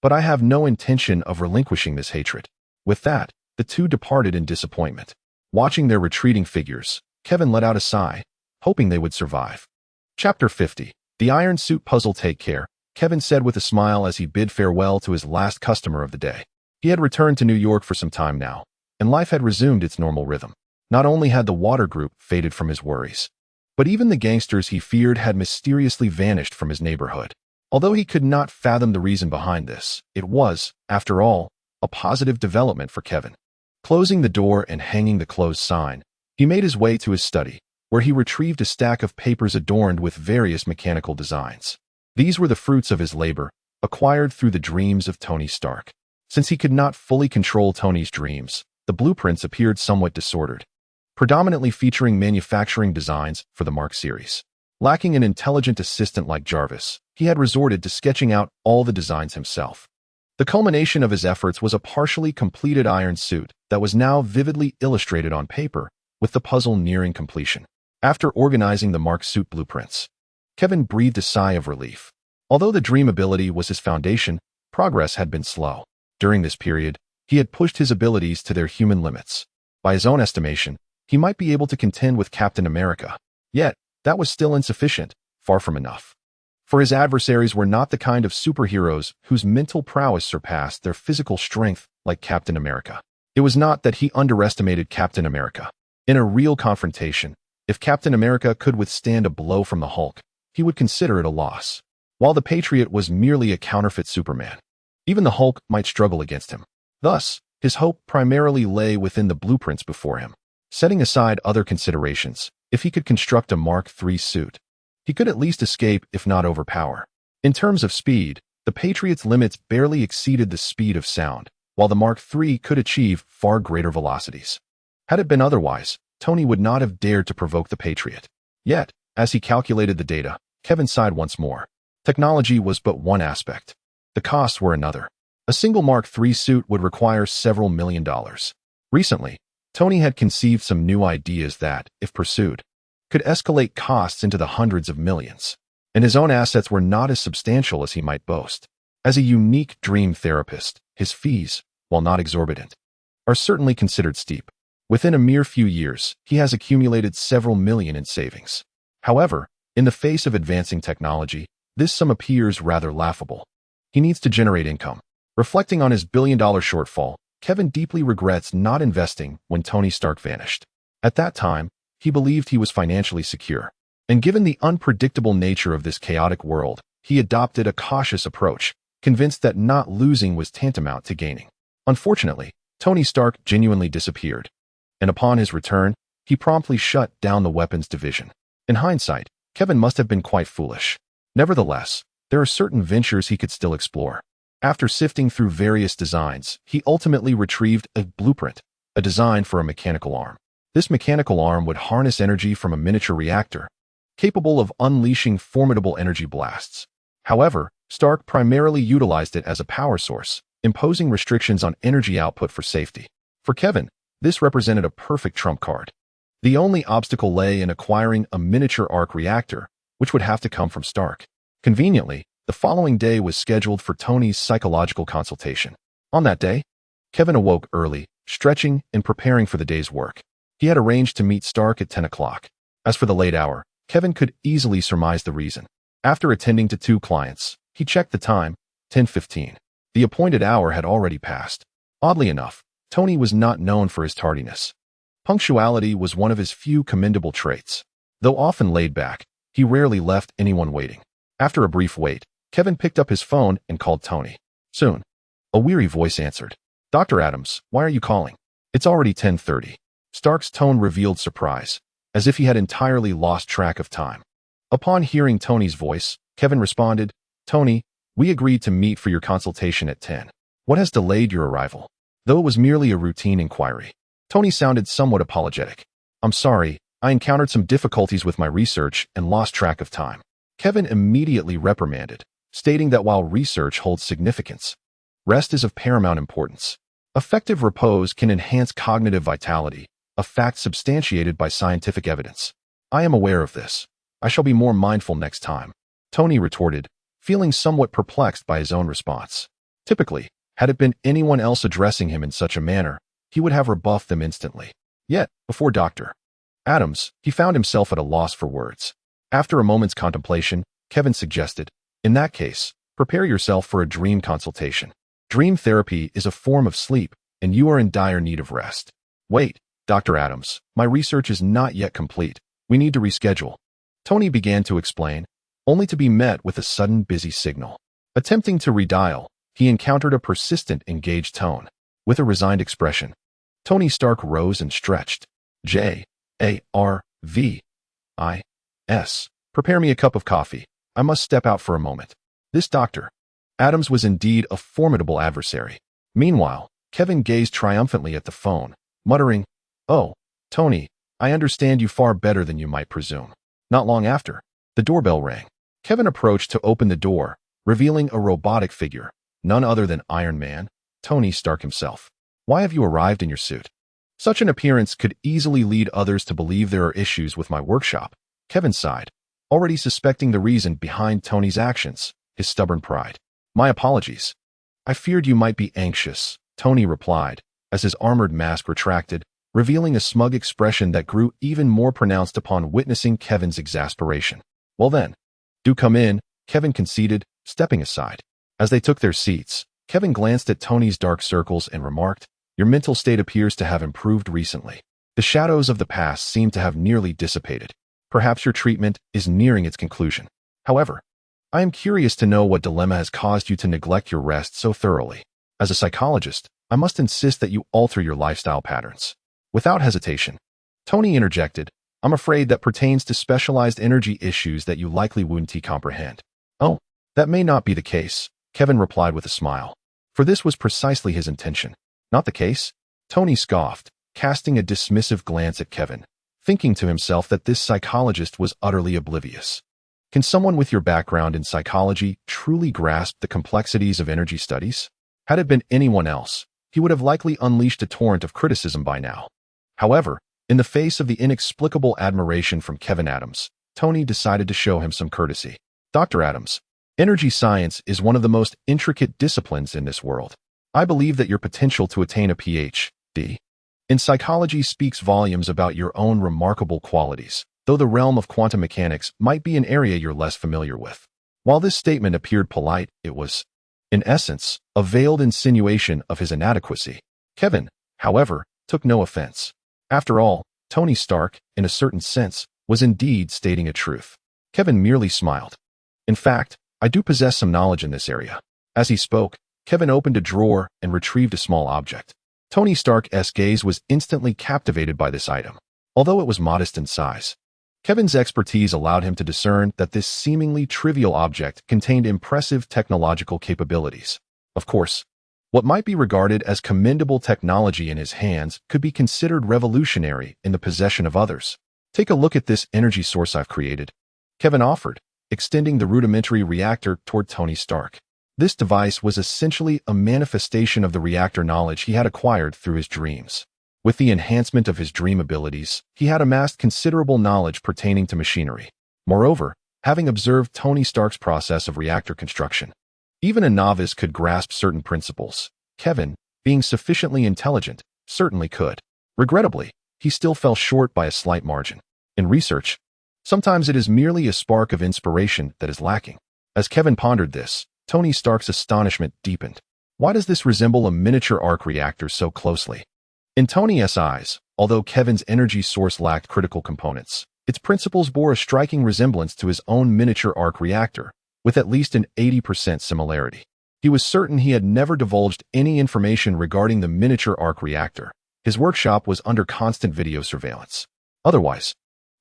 but I have no intention of relinquishing this hatred. With that, the two departed in disappointment. Watching their retreating figures, Kevin let out a sigh, hoping they would survive. Chapter 50. The Iron Suit Puzzle. Take care, Kevin said with a smile as he bid farewell to his last customer of the day. He had returned to New York for some time now, and life had resumed its normal rhythm. Not only had the water group faded from his worries, but even the gangsters he feared had mysteriously vanished from his neighborhood. Although he could not fathom the reason behind this, it was, after all, a positive development for Kevin. Closing the door and hanging the closed sign, he made his way to his study, where he retrieved a stack of papers adorned with various mechanical designs. These were the fruits of his labor, acquired through the dreams of Tony Stark. Since he could not fully control Tony's dreams, the blueprints appeared somewhat disordered, predominantly featuring manufacturing designs for the Mark series. Lacking an intelligent assistant like Jarvis, he had resorted to sketching out all the designs himself. The culmination of his efforts was a partially completed iron suit that was now vividly illustrated on paper, with the puzzle nearing completion. After organizing the Mark suit blueprints, Kevin breathed a sigh of relief. Although the dream ability was his foundation, progress had been slow. During this period, he had pushed his abilities to their human limits. By his own estimation, he might be able to contend with Captain America, Yet, that was still insufficient, far from enough. For his adversaries were not the kind of superheroes whose mental prowess surpassed their physical strength like Captain America. It was not that he underestimated Captain America. In a real confrontation, if Captain America could withstand a blow from the Hulk, he would consider it a loss. While the Patriot was merely a counterfeit Superman, even the Hulk might struggle against him. Thus, his hope primarily lay within the blueprints before him. Setting aside other considerations, if he could construct a Mark III suit, he could at least escape if not overpower. In terms of speed, the Patriot's limits barely exceeded the speed of sound, while the Mark III could achieve far greater velocities. Had it been otherwise, Tony would not have dared to provoke the Patriot. Yet, as he calculated the data, Kevin sighed once more. Technology was but one aspect. The costs were another. A single Mark III suit would require several $1 million. Recently, Tony had conceived some new ideas that, if pursued, could escalate costs into the hundreds of millions. And his own assets were not as substantial as he might boast. As a unique dream therapist, his fees, while not exorbitant, are certainly considered steep. Within a mere few years, he has accumulated several million in savings. However, in the face of advancing technology, this sum appears rather laughable. He needs to generate income. Reflecting on his billion-dollar shortfall, Kevin deeply regrets not investing when Tony Stark vanished. At that time, he believed he was financially secure. And given the unpredictable nature of this chaotic world, he adopted a cautious approach, convinced that not losing was tantamount to gaining. Unfortunately, Tony Stark genuinely disappeared. And upon his return, he promptly shut down the weapons division. In hindsight, Kevin must have been quite foolish. Nevertheless, there are certain ventures he could still explore. After sifting through various designs, he ultimately retrieved a blueprint, a design for a mechanical arm. This mechanical arm would harness energy from a miniature reactor, capable of unleashing formidable energy blasts. However, Stark primarily utilized it as a power source, imposing restrictions on energy output for safety. For Kevin, this represented a perfect trump card. The only obstacle lay in acquiring a miniature arc reactor, which would have to come from Stark. Conveniently, the following day was scheduled for Tony's psychological consultation. On that day, Kevin awoke early, stretching and preparing for the day's work. He had arranged to meet Stark at 10 o'clock. As for the late hour, Kevin could easily surmise the reason. After attending to 2 clients, he checked the time, 10:15. The appointed hour had already passed. Oddly enough, Tony was not known for his tardiness. Punctuality was one of his few commendable traits. Though often laid back, he rarely left anyone waiting. After a brief wait, Kevin picked up his phone and called Tony. Soon, a weary voice answered. "Dr. Adams, why are you calling? It's already 10:30. Stark's tone revealed surprise, as if he had entirely lost track of time. Upon hearing Tony's voice, Kevin responded, "Tony, we agreed to meet for your consultation at 10. What has delayed your arrival?" Though it was merely a routine inquiry, Tony sounded somewhat apologetic. "I'm sorry, I encountered some difficulties with my research and lost track of time." Kevin immediately reprimanded, stating that while research holds significance, rest is of paramount importance. Effective repose can enhance cognitive vitality, a fact substantiated by scientific evidence. "I am aware of this. I shall be more mindful next time," Tony retorted, feeling somewhat perplexed by his own response. Typically, had it been anyone else addressing him in such a manner, he would have rebuffed them instantly. Yet, before Dr. Adams, he found himself at a loss for words. After a moment's contemplation, Kevin suggested, "In that case, prepare yourself for a dream consultation. Dream therapy is a form of sleep, and you are in dire need of rest." "Wait, Dr. Adams, my research is not yet complete. We need to reschedule." Tony began to explain, only to be met with a sudden busy signal. Attempting to redial, he encountered a persistent, engaged tone. With a resigned expression, Tony Stark rose and stretched. "Jarvis, prepare me a cup of coffee. I must step out for a moment." This Dr. Adams was indeed a formidable adversary. Meanwhile, Kevin gazed triumphantly at the phone, muttering, "Oh, Tony, I understand you far better than you might presume." Not long after, the doorbell rang. Kevin approached to open the door, revealing a robotic figure, none other than Iron Man, Tony Stark himself. "Why have you arrived in your suit?" Such an appearance could easily lead others to believe there are issues with my workshop. Kevin sighed, already suspecting the reason behind Tony's actions, his stubborn pride. "My apologies. I feared you might be anxious," Tony replied, as his armored mask retracted, revealing a smug expression that grew even more pronounced upon witnessing Kevin's exasperation. "Well then, do come in," Kevin conceded, stepping aside. As they took their seats, Kevin glanced at Tony's dark circles and remarked, "Your mental state appears to have improved recently. The shadows of the past seem to have nearly dissipated. Perhaps your treatment is nearing its conclusion. However, I am curious to know what dilemma has caused you to neglect your rest so thoroughly. As a psychologist, I must insist that you alter your lifestyle patterns." Without hesitation, Tony interjected, "I'm afraid that pertains to specialized energy issues that you likely wouldn't comprehend." "Oh, that may not be the case," Kevin replied with a smile. For this was precisely his intention. "Not the case?" Tony scoffed, casting a dismissive glance at Kevin, thinking to himself that this psychologist was utterly oblivious. Can someone with your background in psychology truly grasp the complexities of energy studies? Had it been anyone else, he would have likely unleashed a torrent of criticism by now. However, in the face of the inexplicable admiration from Kevin Adams, Tony decided to show him some courtesy. "Dr. Adams, energy science is one of the most intricate disciplines in this world. I believe that your potential to attain a Ph.D. in psychology speaks volumes about your own remarkable qualities, though the realm of quantum mechanics might be an area you're less familiar with." While this statement appeared polite, it was, in essence, a veiled insinuation of his inadequacy. Kevin, however, took no offense. After all, Tony Stark, in a certain sense, was indeed stating a truth. Kevin merely smiled. "In fact, I do possess some knowledge in this area." As he spoke, Kevin opened a drawer and retrieved a small object. Tony Stark's gaze was instantly captivated by this item. Although it was modest in size, Kevin's expertise allowed him to discern that this seemingly trivial object contained impressive technological capabilities. Of course, what might be regarded as commendable technology in his hands could be considered revolutionary in the possession of others. "Take a look at this energy source I've created," Kevin offered, extending the rudimentary reactor toward Tony Stark. This device was essentially a manifestation of the reactor knowledge he had acquired through his dreams. With the enhancement of his dream abilities, he had amassed considerable knowledge pertaining to machinery. Moreover, having observed Tony Stark's process of reactor construction, even a novice could grasp certain principles. Kevin, being sufficiently intelligent, certainly could. Regrettably, he still fell short by a slight margin. In research, sometimes it is merely a spark of inspiration that is lacking. As Kevin pondered this, Tony Stark's astonishment deepened. Why does this resemble a miniature arc reactor so closely? In Tony's eyes, although Kevin's energy source lacked critical components, its principles bore a striking resemblance to his own miniature arc reactor, with at least an 80% similarity. He was certain he had never divulged any information regarding the miniature arc reactor. His workshop was under constant video surveillance. Otherwise,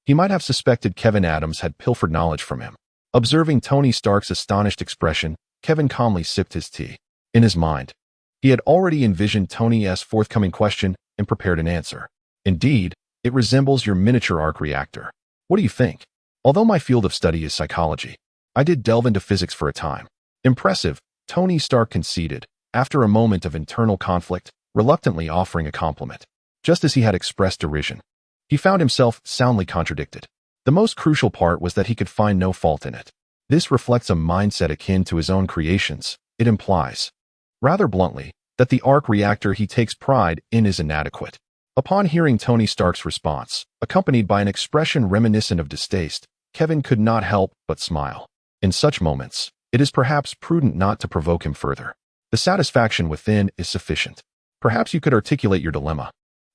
he might have suspected Kevin Adams had pilfered knowledge from him. Observing Tony Stark's astonished expression, Kevin calmly sipped his tea. In his mind, he had already envisioned Tony's forthcoming question and prepared an answer. "Indeed, it resembles your miniature arc reactor. What do you think? Although my field of study is psychology, I did delve into physics for a time." "Impressive," Tony Stark conceded, after a moment of internal conflict, reluctantly offering a compliment. Just as he had expressed derision, he found himself soundly contradicted. The most crucial part was that he could find no fault in it. This reflects a mindset akin to his own creations. It implies, rather bluntly, that the arc reactor he takes pride in is inadequate. Upon hearing Tony Stark's response, accompanied by an expression reminiscent of distaste, Kevin could not help but smile. In such moments, it is perhaps prudent not to provoke him further. The satisfaction within is sufficient. Perhaps you could articulate your dilemma,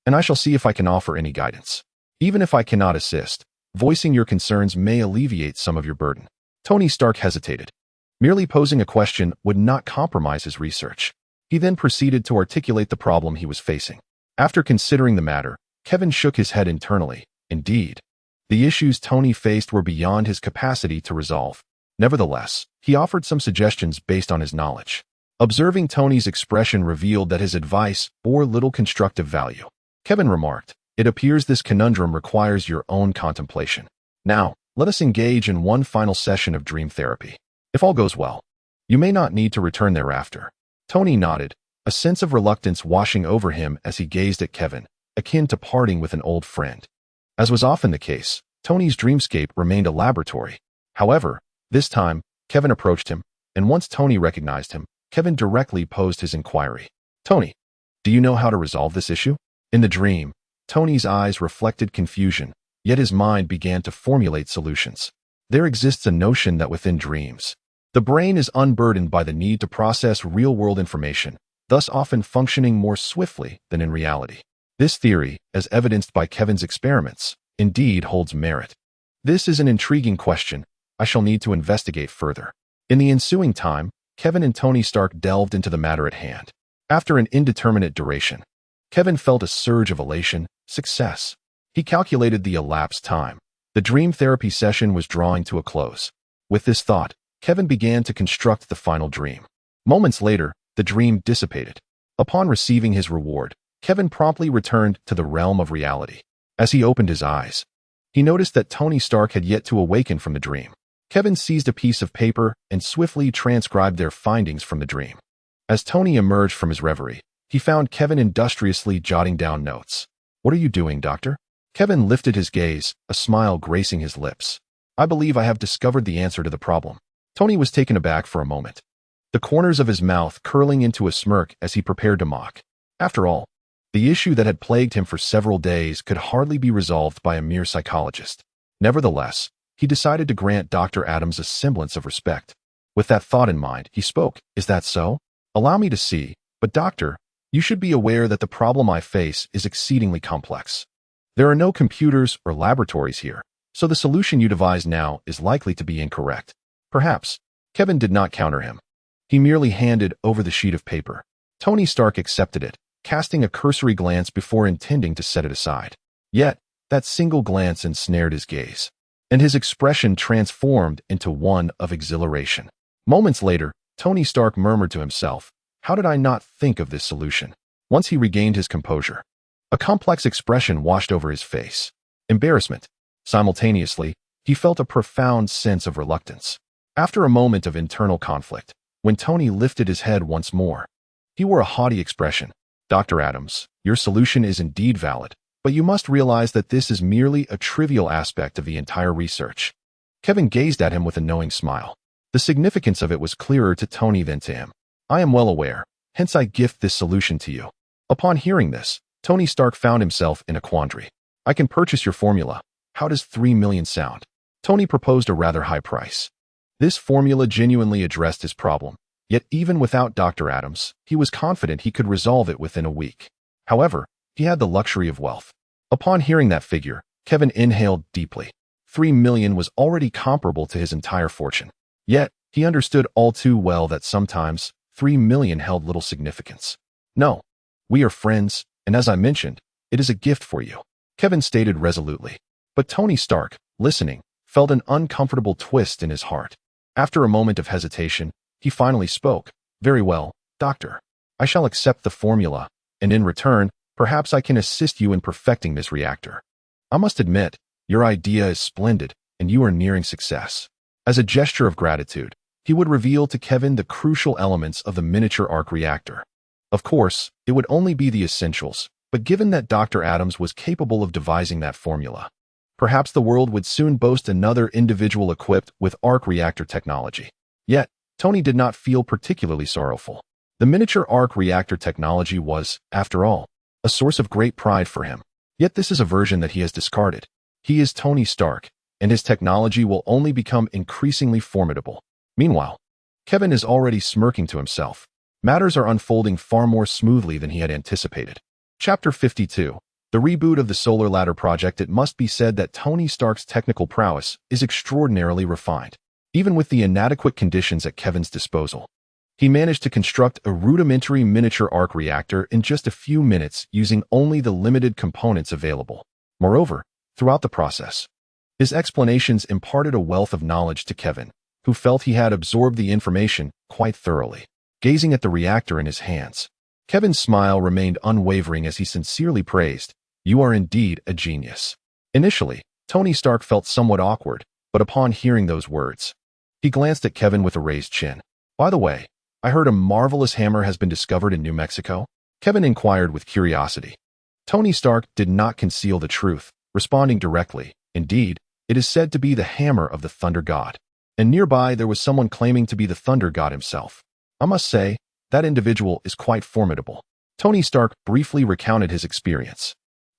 and I shall see if I can offer any guidance. Even if I cannot assist, voicing your concerns may alleviate some of your burden." Tony Stark hesitated. Merely posing a question would not compromise his research. He then proceeded to articulate the problem he was facing. After considering the matter, Kevin shook his head internally. Indeed, the issues Tony faced were beyond his capacity to resolve. Nevertheless, he offered some suggestions based on his knowledge. Observing Tony's expression revealed that his advice bore little constructive value. Kevin remarked, "It appears this conundrum requires your own contemplation. Now, let us engage in one final session of dream therapy. If all goes well, you may not need to return thereafter." Tony nodded, a sense of reluctance washing over him as he gazed at Kevin, akin to parting with an old friend. As was often the case, Tony's dreamscape remained a laboratory. However, this time, Kevin approached him, and once Tony recognized him, Kevin directly posed his inquiry. "Tony, do you know how to resolve this issue?" In the dream, Tony's eyes reflected confusion, yet his mind began to formulate solutions. There exists a notion that within dreams, the brain is unburdened by the need to process real-world information, thus often functioning more swiftly than in reality. This theory, as evidenced by Kevin's experiments, indeed holds merit. This is an intriguing question I shall need to investigate further. In the ensuing time, Kevin and Tony Stark delved into the matter at hand. After an indeterminate duration, Kevin felt a surge of elation, success. He calculated the elapsed time. The dream therapy session was drawing to a close. With this thought, Kevin began to construct the final dream. Moments later, the dream dissipated. Upon receiving his reward, Kevin promptly returned to the realm of reality. As he opened his eyes, he noticed that Tony Stark had yet to awaken from the dream. Kevin seized a piece of paper and swiftly transcribed their findings from the dream. As Tony emerged from his reverie, he found Kevin industriously jotting down notes. "What are you doing, Doctor?" Kevin lifted his gaze, a smile gracing his lips. "I believe I have discovered the answer to the problem." Tony was taken aback for a moment, the corners of his mouth curling into a smirk as he prepared to mock. After all, the issue that had plagued him for several days could hardly be resolved by a mere psychologist. Nevertheless, he decided to grant Dr. Adams a semblance of respect. With that thought in mind, he spoke. "Is that so? Allow me to see. But doctor, you should be aware that the problem I face is exceedingly complex. There are no computers or laboratories here, so the solution you devise now is likely to be incorrect." Perhaps. Kevin did not counter him. He merely handed over the sheet of paper. Tony Stark accepted it, casting a cursory glance before intending to set it aside. Yet, that single glance ensnared his gaze, and his expression transformed into one of exhilaration. Moments later, Tony Stark murmured to himself, "How did I not think of this solution?" Once he regained his composure, a complex expression washed over his face. Embarrassment. Simultaneously, he felt a profound sense of reluctance. After a moment of internal conflict, when Tony lifted his head once more, he wore a haughty expression. "Dr. Adams, your solution is indeed valid, but you must realize that this is merely a trivial aspect of the entire research." Kevin gazed at him with a knowing smile. The significance of it was clearer to Tony than to him. "I am well aware, hence I gift this solution to you." Upon hearing this, Tony Stark found himself in a quandary. "I can purchase your formula. How does 3 million sound?" Tony proposed a rather high price. This formula genuinely addressed his problem, yet even without Dr. Adams, he was confident he could resolve it within a week. However, he had the luxury of wealth. Upon hearing that figure, Kevin inhaled deeply. 3 million was already comparable to his entire fortune. Yet, he understood all too well that sometimes 3 million held little significance. "No, we are friends, and as I mentioned, it is a gift for you," Kevin stated resolutely. But Tony Stark, listening, felt an uncomfortable twist in his heart. After a moment of hesitation, he finally spoke. "Very well, doctor. I shall accept the formula, and in return, perhaps I can assist you in perfecting this reactor. I must admit, your idea is splendid, and you are nearing success." As a gesture of gratitude, he would reveal to Kevin the crucial elements of the miniature arc reactor. Of course, it would only be the essentials, but given that Dr. Adams was capable of devising that formula, perhaps the world would soon boast another individual equipped with arc reactor technology. Yet, Tony did not feel particularly sorrowful. The miniature arc reactor technology was, after all, a source of great pride for him. Yet this is a version that he has discarded. He is Tony Stark, and his technology will only become increasingly formidable. Meanwhile, Kevin is already smirking to himself. Matters are unfolding far more smoothly than he had anticipated. Chapter 52. The reboot of the Solar Ladder project. It must be said that Tony Stark's technical prowess is extraordinarily refined. Even with the inadequate conditions at Kevin's disposal, he managed to construct a rudimentary miniature arc reactor in just a few minutes using only the limited components available. Moreover, throughout the process, his explanations imparted a wealth of knowledge to Kevin, who felt he had absorbed the information quite thoroughly. Gazing at the reactor in his hands, Kevin's smile remained unwavering as he sincerely praised, "You are indeed a genius." Initially, Tony Stark felt somewhat awkward, but upon hearing those words, he glanced at Kevin with a raised chin. "By the way, I heard a marvelous hammer has been discovered in New Mexico?" Kevin inquired with curiosity. Tony Stark did not conceal the truth, responding directly, "Indeed, it is said to be the hammer of the Thunder God." And nearby there was someone claiming to be the Thunder God himself. "I must say, that individual is quite formidable." Tony Stark briefly recounted his experience.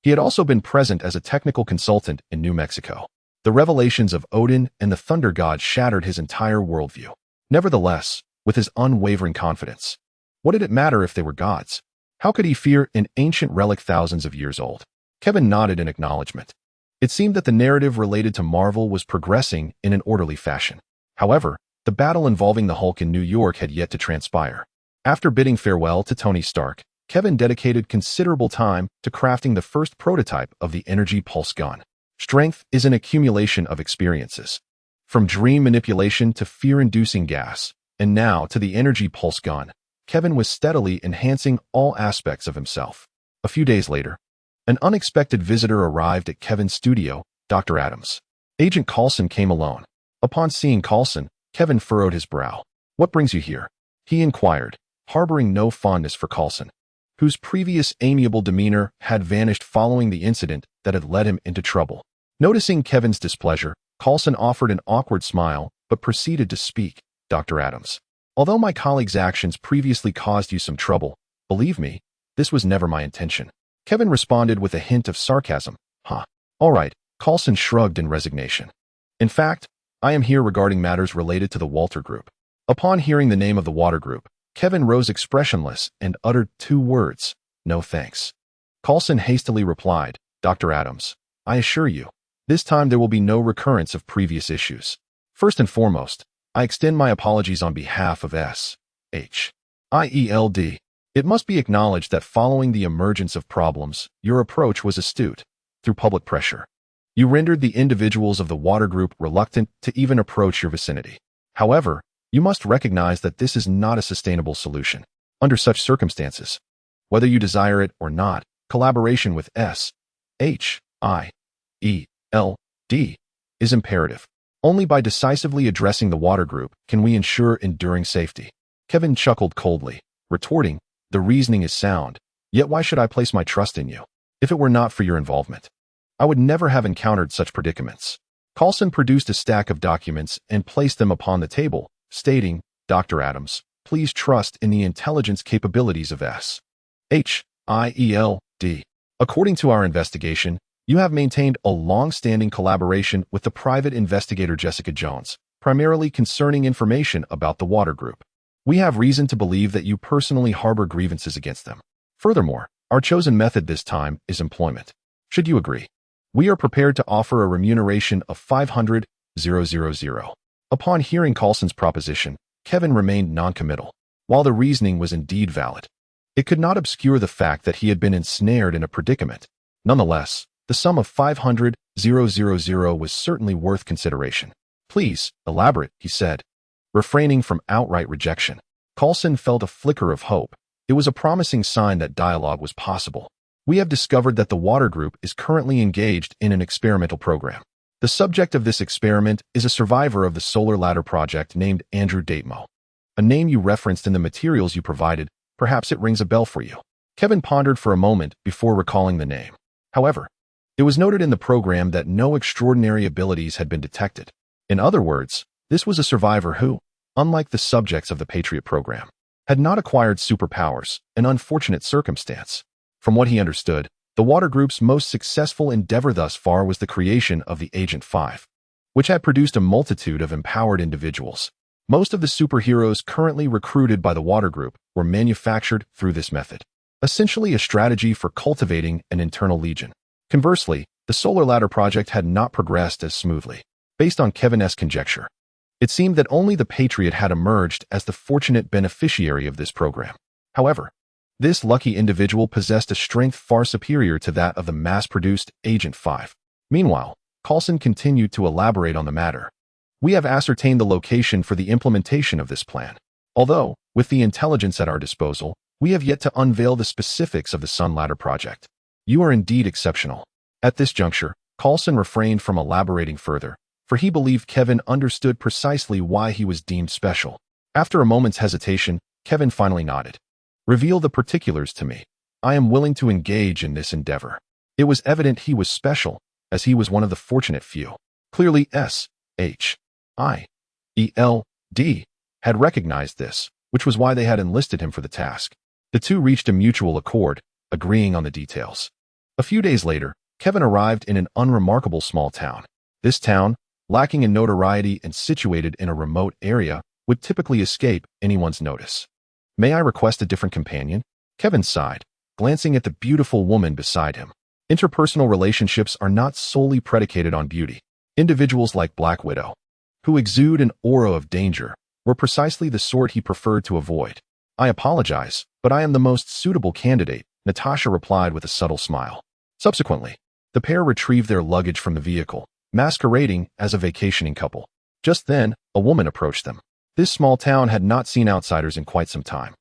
He had also been present as a technical consultant in New Mexico. The revelations of Odin and the Thunder God shattered his entire worldview. Nevertheless, with his unwavering confidence, what did it matter if they were gods? How could he fear an ancient relic thousands of years old? Kevin nodded in acknowledgement. It seemed that the narrative related to Marvel was progressing in an orderly fashion. However, the battle involving the Hulk in New York had yet to transpire. After bidding farewell to Tony Stark, Kevin dedicated considerable time to crafting the first prototype of the energy pulse gun. Strength is an accumulation of experiences. From dream manipulation to fear-inducing gas, and now to the energy pulse gun, Kevin was steadily enhancing all aspects of himself. A few days later, an unexpected visitor arrived at Kevin's studio, Dr. Adams. Agent Coulson came alone. Upon seeing Coulson, Kevin furrowed his brow. "What brings you here?" he inquired, harboring no fondness for Coulson, whose previous amiable demeanor had vanished following the incident that had led him into trouble. Noticing Kevin's displeasure, Coulson offered an awkward smile, but proceeded to speak. "Dr. Adams, although my colleague's actions previously caused you some trouble, believe me, this was never my intention." Kevin responded with a hint of sarcasm. "Huh. All right." Coulson shrugged in resignation. "In fact, I am here regarding matters related to the Walter Group." Upon hearing the name of the Water Group, Kevin rose expressionless and uttered two words, "No thanks." Coulson hastily replied, "Dr. Adams, I assure you, this time there will be no recurrence of previous issues. First and foremost, I extend my apologies on behalf of SHIELD. It must be acknowledged that following the emergence of problems, your approach was astute. Through public pressure, you rendered the individuals of the Water Group reluctant to even approach your vicinity. However, you must recognize that this is not a sustainable solution. Under such circumstances, whether you desire it or not, collaboration with SHIELD is imperative. Only by decisively addressing the Water Group can we ensure enduring safety." Kevin chuckled coldly, retorting, "The reasoning is sound, yet why should I place my trust in you? If it were not for your involvement, I would never have encountered such predicaments." Coulson produced a stack of documents and placed them upon the table, stating, "Dr. Adams, please trust in the intelligence capabilities of SHIELD. According to our investigation, you have maintained a long-standing collaboration with the private investigator Jessica Jones, primarily concerning information about the Water Group. We have reason to believe that you personally harbor grievances against them. Furthermore, our chosen method this time is employment. Should you agree, we are prepared to offer a remuneration of 500,000. Upon hearing Coulson's proposition, Kevin remained noncommittal. While the reasoning was indeed valid, it could not obscure the fact that he had been ensnared in a predicament. Nonetheless, the sum of 500,000 was certainly worth consideration. "Please, elaborate," he said, refraining from outright rejection. Coulson felt a flicker of hope. It was a promising sign that dialogue was possible. "We have discovered that the Water Group is currently engaged in an experimental program. The subject of this experiment is a survivor of the Solar Ladder Project named Andrew Datemo. A name you referenced in the materials you provided. Perhaps it rings a bell for you." Kevin pondered for a moment before recalling the name. However, it was noted in the program that no extraordinary abilities had been detected. In other words, this was a survivor who, unlike the subjects of the Patriot program, had not acquired superpowers, an unfortunate circumstance. From what he understood, the Water Group's most successful endeavor thus far was the creation of the Agent 5, which had produced a multitude of empowered individuals. Most of the superheroes currently recruited by the Water Group were manufactured through this method, essentially a strategy for cultivating an internal legion. Conversely, the Solar Ladder Project had not progressed as smoothly. Based on Kevin's conjecture, it seemed that only the Patriot had emerged as the fortunate beneficiary of this program. However, this lucky individual possessed a strength far superior to that of the mass-produced Agent 5. Meanwhile, Coulson continued to elaborate on the matter. "We have ascertained the location for the implementation of this plan. Although, with the intelligence at our disposal, we have yet to unveil the specifics of the Sun Ladder Project. You are indeed exceptional." At this juncture, Coulson refrained from elaborating further, for he believed Kevin understood precisely why he was deemed special. After a moment's hesitation, Kevin finally nodded. "Reveal the particulars to me. I am willing to engage in this endeavor." It was evident he was special, as he was one of the fortunate few. Clearly SHIELD had recognized this, which was why they had enlisted him for the task. The two reached a mutual accord, agreeing on the details. A few days later, Kevin arrived in an unremarkable small town. This town, lacking in notoriety and situated in a remote area, would typically escape anyone's notice. May I request a different companion? Kevin sighed, glancing at the beautiful woman beside him. Interpersonal relationships are not solely predicated on beauty. Individuals like Black Widow, who exude an aura of danger, were precisely the sort he preferred to avoid. I apologize, but I am the most suitable candidate, Natasha replied with a subtle smile. Subsequently, the pair retrieved their luggage from the vehicle, masquerading as a vacationing couple. Just then, a woman approached them. This small town had not seen outsiders in quite some time.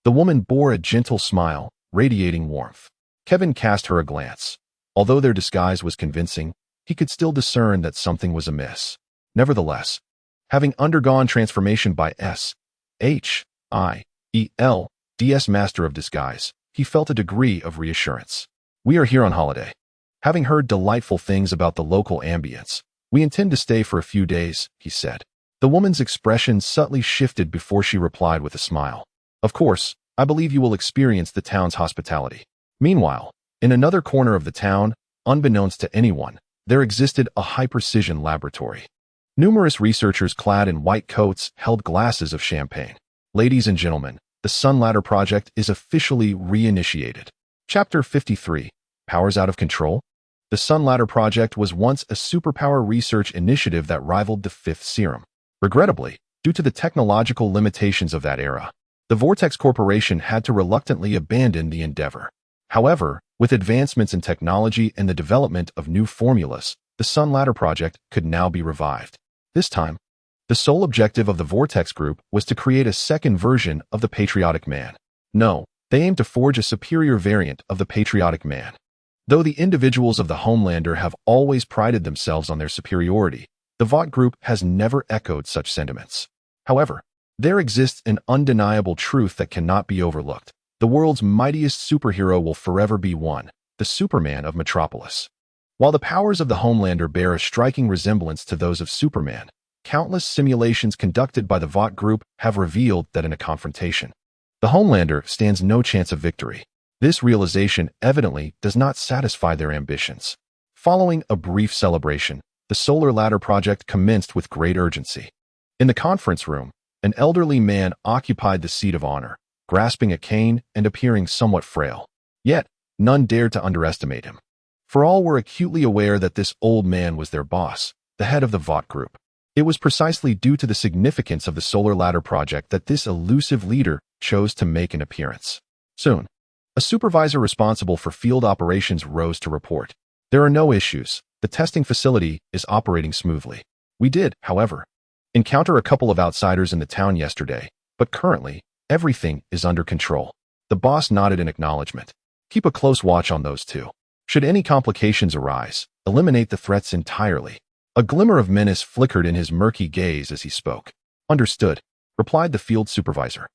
The woman bore a gentle smile, radiating warmth. Kevin cast her a glance. Although their disguise was convincing, he could still discern that something was amiss. Nevertheless, having undergone transformation by S.H.I.E.L.D.S. Master of Disguise, he felt a degree of reassurance. We are here on holiday. Having heard delightful things about the local ambience, we intend to stay for a few days, he said. The woman's expression subtly shifted before she replied with a smile. Of course, I believe you will experience the town's hospitality. Meanwhile, in another corner of the town, unbeknownst to anyone, there existed a high-precision laboratory. Numerous researchers clad in white coats held glasses of champagne. Ladies and gentlemen, the Sun Ladder Project is officially reinitiated. Chapter 53. Powers Out of Control? The Sun Ladder Project was once a superpower research initiative that rivaled the Fifth Serum. Regrettably, due to the technological limitations of that era, the Vortex Corporation had to reluctantly abandon the endeavor. However, with advancements in technology and the development of new formulas, the Sun Ladder Project could now be revived. This time, the sole objective of the Vortex Group was to create a second version of the Patriotic Man. No, they aimed to forge a superior variant of the Patriotic Man. Though the individuals of the Homelander have always prided themselves on their superiority, the Vought Group has never echoed such sentiments. However, there exists an undeniable truth that cannot be overlooked. The world's mightiest superhero will forever be one, the Superman of Metropolis. While the powers of the Homelander bear a striking resemblance to those of Superman, countless simulations conducted by the Vought Group have revealed that in a confrontation, the Homelander stands no chance of victory. This realization evidently does not satisfy their ambitions. Following a brief celebration, the Solar Ladder Project commenced with great urgency. In the conference room, an elderly man occupied the seat of honor, grasping a cane and appearing somewhat frail. Yet, none dared to underestimate him. For all were acutely aware that this old man was their boss, the head of the Vought Group. It was precisely due to the significance of the Solar Ladder Project that this elusive leader chose to make an appearance. Soon, a supervisor responsible for field operations rose to report. There are no issues. The testing facility is operating smoothly. We did, however, encounter a couple of outsiders in the town yesterday, but currently, everything is under control. The boss nodded in acknowledgement. Keep a close watch on those two. Should any complications arise, eliminate the threats entirely. A glimmer of menace flickered in his murky gaze as he spoke. Understood, replied the field supervisor,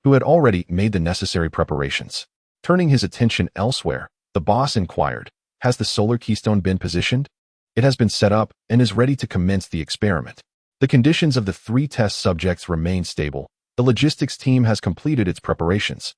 who had already made the necessary preparations. Turning his attention elsewhere, the boss inquired, has the solar keystone been positioned? It has been set up and is ready to commence the experiment. The conditions of the 3 test subjects remain stable. The logistics team has completed its preparations.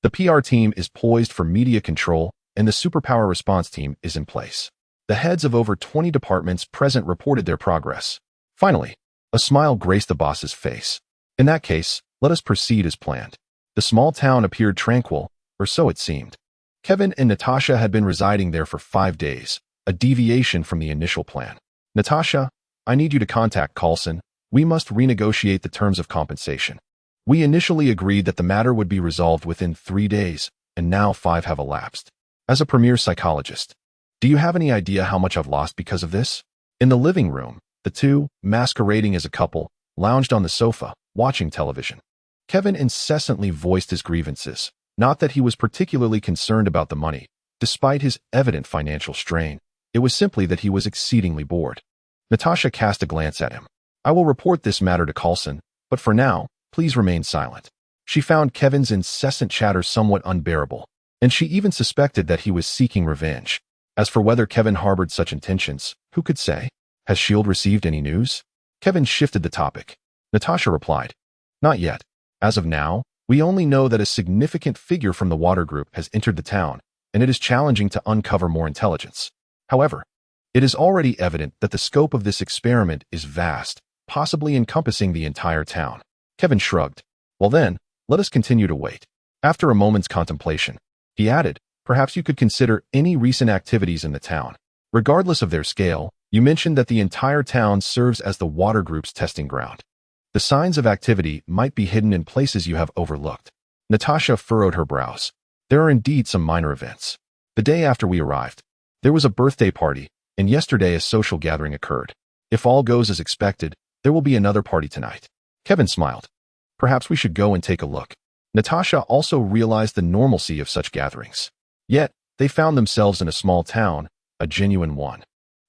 The PR team is poised for media control, and the superpower response team is in place. The heads of over 20 departments present reported their progress. Finally, a smile graced the boss's face. In that case, let us proceed as planned. The small town appeared tranquil, or so it seemed. Kevin and Natasha had been residing there for 5 days, a deviation from the initial plan. Natasha, I need you to contact Coulson. We must renegotiate the terms of compensation. We initially agreed that the matter would be resolved within 3 days, and now 5 have elapsed. As a premier psychologist, do you have any idea how much I've lost because of this? In the living room, the two, masquerading as a couple, lounged on the sofa, watching television. Kevin incessantly voiced his grievances, not that he was particularly concerned about the money. Despite his evident financial strain, it was simply that he was exceedingly bored. Natasha cast a glance at him. I will report this matter to Coulson, but for now, please remain silent. She found Kevin's incessant chatter somewhat unbearable, and she even suspected that he was seeking revenge. As for whether Kevin harbored such intentions, who could say? Has S.H.I.E.L.D. received any news? Kevin shifted the topic. Natasha replied, not yet. As of now, we only know that a significant figure from the Water Group has entered the town, and it is challenging to uncover more intelligence. However, it is already evident that the scope of this experiment is vast, possibly encompassing the entire town. Kevin shrugged. Well then, let us continue to wait. After a moment's contemplation, he added, perhaps you could consider any recent activities in the town. Regardless of their scale, you mentioned that the entire town serves as the water group's testing ground. The signs of activity might be hidden in places you have overlooked. Natasha furrowed her brows. There are indeed some minor events. The day after we arrived, there was a birthday party, and yesterday a social gathering occurred. If all goes as expected, there will be another party tonight. Kevin smiled. Perhaps we should go and take a look. Natasha also realized the normalcy of such gatherings. Yet, they found themselves in a small town, a genuine one,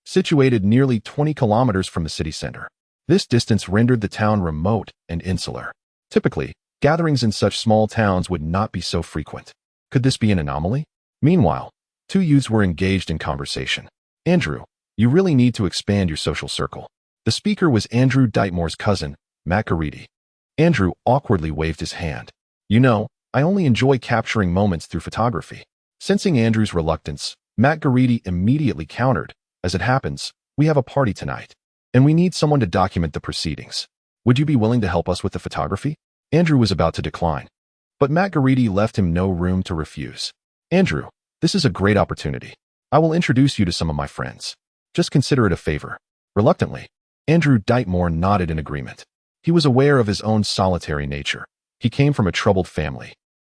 situated nearly 20 kilometers from the city center. This distance rendered the town remote and insular. Typically, gatherings in such small towns would not be so frequent. Could this be an anomaly? Meanwhile, two youths were engaged in conversation. Andrew, you really need to expand your social circle. The speaker was Andrew Dightmore's cousin, Matt Garidi. Andrew awkwardly waved his hand. You know, I only enjoy capturing moments through photography. Sensing Andrew's reluctance, Matt Garidi immediately countered, as it happens, we have a party tonight, and we need someone to document the proceedings. Would you be willing to help us with the photography? Andrew was about to decline, but Matt Garidi left him no room to refuse. Andrew, this is a great opportunity. I will introduce you to some of my friends. Just consider it a favor. Reluctantly, Andrew Dightmore nodded in agreement. He was aware of his own solitary nature. He came from a troubled family,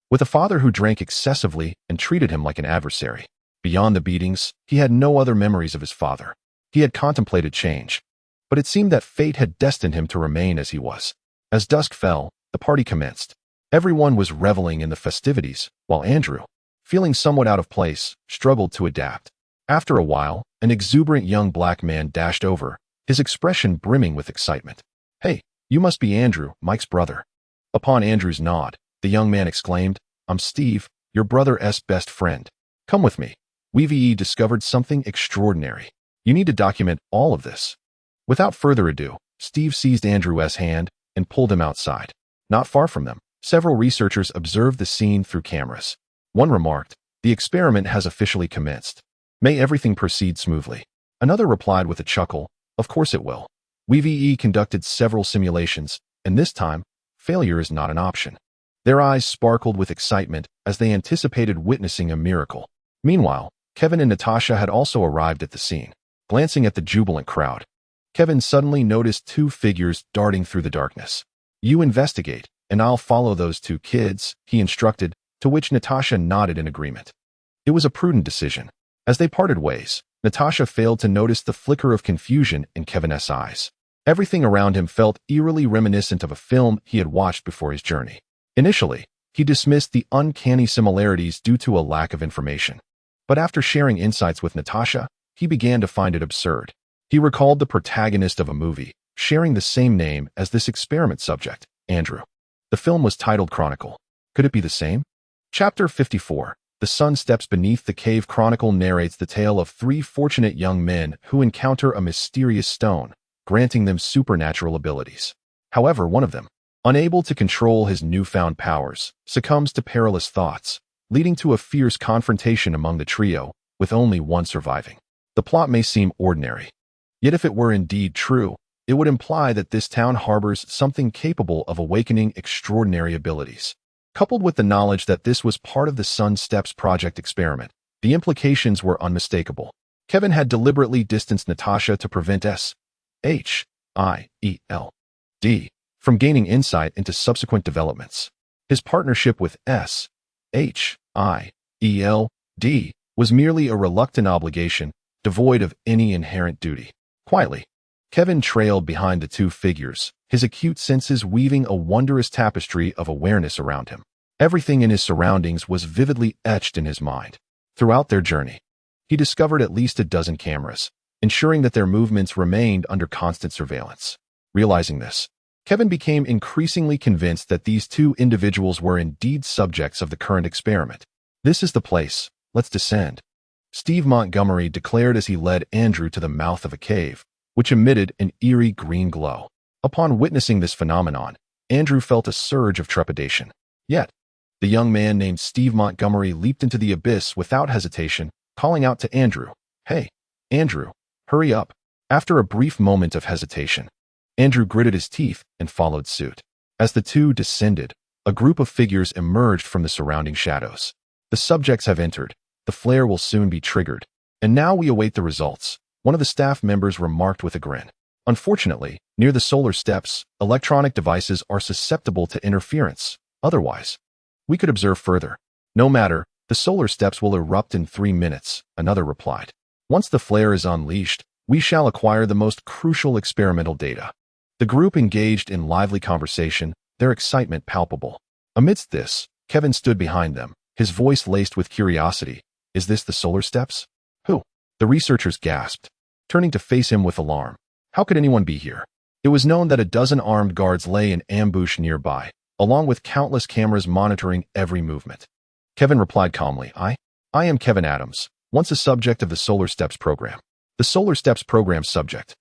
with a father who drank excessively and treated him like an adversary. Beyond the beatings, he had no other memories of his father. He had contemplated change, but it seemed that fate had destined him to remain as he was. As dusk fell, the party commenced. Everyone was reveling in the festivities, while Andrew, feeling somewhat out of place, struggled to adapt. After a while, an exuberant young black man dashed over, his expression brimming with excitement. Hey, you must be Andrew, Mike's brother. Upon Andrew's nod, the young man exclaimed, I'm Steve, your brother's best friend. Come with me. We've discovered something extraordinary. You need to document all of this. Without further ado, Steve seized Andrew's hand and pulled him outside. Not far from them, several researchers observed the scene through cameras. One remarked, the experiment has officially commenced. May everything proceed smoothly. Another replied with a chuckle, of course it will. We've conducted several simulations, and this time, failure is not an option. Their eyes sparkled with excitement as they anticipated witnessing a miracle. Meanwhile, Kevin and Natasha had also arrived at the scene. Glancing at the jubilant crowd, Kevin suddenly noticed two figures darting through the darkness. You investigate, and I'll follow those two kids, he instructed, to which Natasha nodded in agreement. It was a prudent decision. As they parted ways, Natasha failed to notice the flicker of confusion in Kevin's eyes. Everything around him felt eerily reminiscent of a film he had watched before his journey. Initially, he dismissed the uncanny similarities due to a lack of information. But after sharing insights with Natasha, he began to find it absurd. He recalled the protagonist of a movie, sharing the same name as this experiment subject, Andrew. The film was titled Chronicle. Could it be the same? Chapter 54, The Sun Steps Beneath the Cave Chronicle narrates the tale of three fortunate young men who encounter a mysterious stone, granting them supernatural abilities. However, one of them, unable to control his newfound powers, succumbs to perilous thoughts, leading to a fierce confrontation among the trio, with only one surviving. The plot may seem ordinary, yet if it were indeed true, it would imply that this town harbors something capable of awakening extraordinary abilities. Coupled with the knowledge that this was part of the Sun Steps Project experiment, the implications were unmistakable. Kevin had deliberately distanced Natasha to prevent SHIELD from gaining insight into subsequent developments. His partnership with SHIELD was merely a reluctant obligation, devoid of any inherent duty. Quietly, Kevin trailed behind the two figures, his acute senses weaving a wondrous tapestry of awareness around him. Everything in his surroundings was vividly etched in his mind. Throughout their journey, he discovered at least a dozen cameras, ensuring that their movements remained under constant surveillance. Realizing this, Kevin became increasingly convinced that these two individuals were indeed subjects of the current experiment. This is the place. Let's descend. Steve Montgomery declared as he led Andrew to the mouth of a cave, which emitted an eerie green glow. Upon witnessing this phenomenon, Andrew felt a surge of trepidation. Yet, The young man named Steve Montgomery leaped into the abyss without hesitation, calling out to Andrew, "Hey, Andrew, hurry up." After a brief moment of hesitation, Andrew gritted his teeth and followed suit. As the two descended, a group of figures emerged from the surrounding shadows. "The subjects have entered. The flare will soon be triggered. And now we await the results," one of the staff members remarked with a grin. "Unfortunately, near the solar steps, electronic devices are susceptible to interference. Otherwise, we could observe further." "No matter, the solar steps will erupt in 3 minutes," another replied. "Once the flare is unleashed, we shall acquire the most crucial experimental data." The group engaged in lively conversation, their excitement palpable. Amidst this, Kevin stood behind them, his voice laced with curiosity. "Is this the solar steps?" "Who?" The researchers gasped, turning to face him with alarm. How could anyone be here? It was known that a dozen armed guards lay in ambush nearby, along with countless cameras monitoring every movement. Kevin replied calmly, I am Kevin Adams, once a subject of the Solar Steps program." The Solar Steps program subject.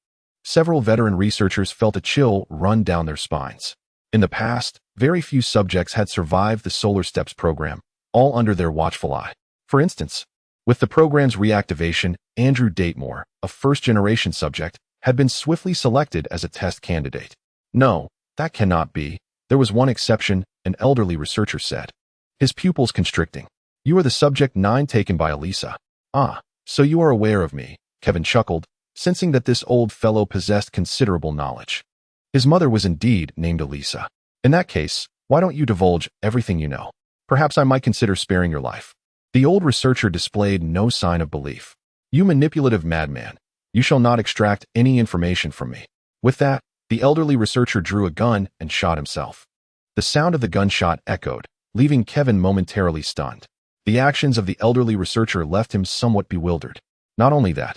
Several veteran researchers felt a chill run down their spines. In the past, very few subjects had survived the Solar Steps program, all under their watchful eye. For instance, with the program's reactivation, Andrew Datemore, a first-generation subject, had been swiftly selected as a test candidate. "No, that cannot be. There was one exception," an elderly researcher said, his pupils constricting. "You are the subject 9 taken by Elisa." "Ah, so you are aware of me," Kevin chuckled, sensing that this old fellow possessed considerable knowledge. His mother was indeed named Elisa. "In that case, why don't you divulge everything you know? Perhaps I might consider sparing your life." The old researcher displayed no sign of belief. "You manipulative madman. You shall not extract any information from me." With that, the elderly researcher drew a gun and shot himself. The sound of the gunshot echoed, leaving Kevin momentarily stunned. The actions of the elderly researcher left him somewhat bewildered. Not only that,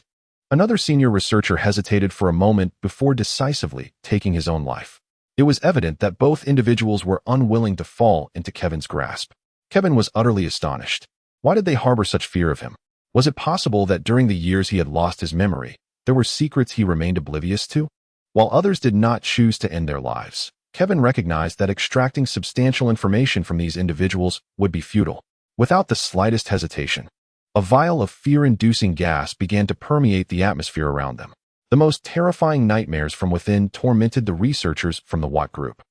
another senior researcher hesitated for a moment before decisively taking his own life. It was evident that both individuals were unwilling to fall into Kevin's grasp. Kevin was utterly astonished. Why did they harbor such fear of him? Was it possible that during the years he had lost his memory, there were secrets he remained oblivious to? While others did not choose to end their lives, Kevin recognized that extracting substantial information from these individuals would be futile. Without the slightest hesitation, a vial of fear-inducing gas began to permeate the atmosphere around them. The most terrifying nightmares from within tormented the researchers from the Watt group.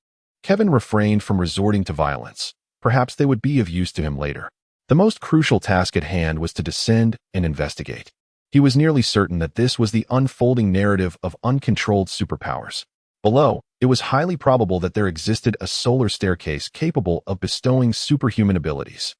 Kevin refrained from resorting to violence. Perhaps they would be of use to him later. The most crucial task at hand was to descend and investigate. He was nearly certain that this was the unfolding narrative of uncontrolled superpowers. Below, it was highly probable that there existed a solar staircase capable of bestowing superhuman abilities.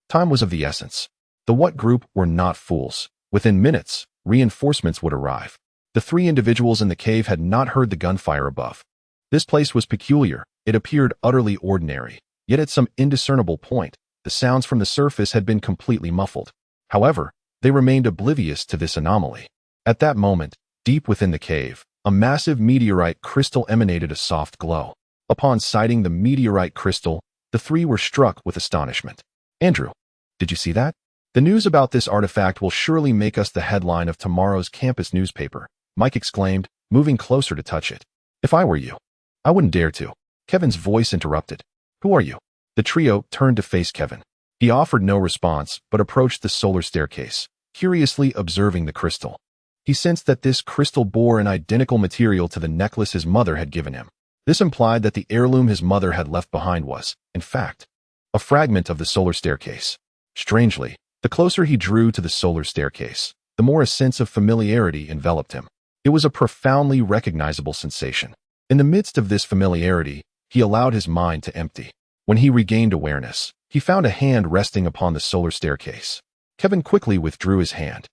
Time was of the essence. The Watt group were not fools. Within minutes, reinforcements would arrive. The 3 individuals in the cave had not heard the gunfire above. This place was peculiar. It appeared utterly ordinary. Yet at some indiscernible point, the sounds from the surface had been completely muffled. However, they remained oblivious to this anomaly. At that moment, deep within the cave, a massive meteorite crystal emanated a soft glow. Upon sighting the meteorite crystal, the 3 were struck with astonishment. "Andrew, did you see that? The news about this artifact will surely make us the headline of tomorrow's campus newspaper," Mike exclaimed, moving closer to touch it. "If I were you, I wouldn't dare to." Kevin's voice interrupted. "Who are you?" The trio turned to face Kevin. He offered no response, but approached the solar staircase, curiously observing the crystal. He sensed that this crystal bore an identical material to the necklace his mother had given him. This implied that the heirloom his mother had left behind was, in fact, a fragment of the solar staircase. Strangely, the closer he drew to the solar staircase, the more a sense of familiarity enveloped him. It was a profoundly recognizable sensation. In the midst of this familiarity, he allowed his mind to empty. When he regained awareness, he found a hand resting upon the solar staircase. Kevin quickly withdrew his hand.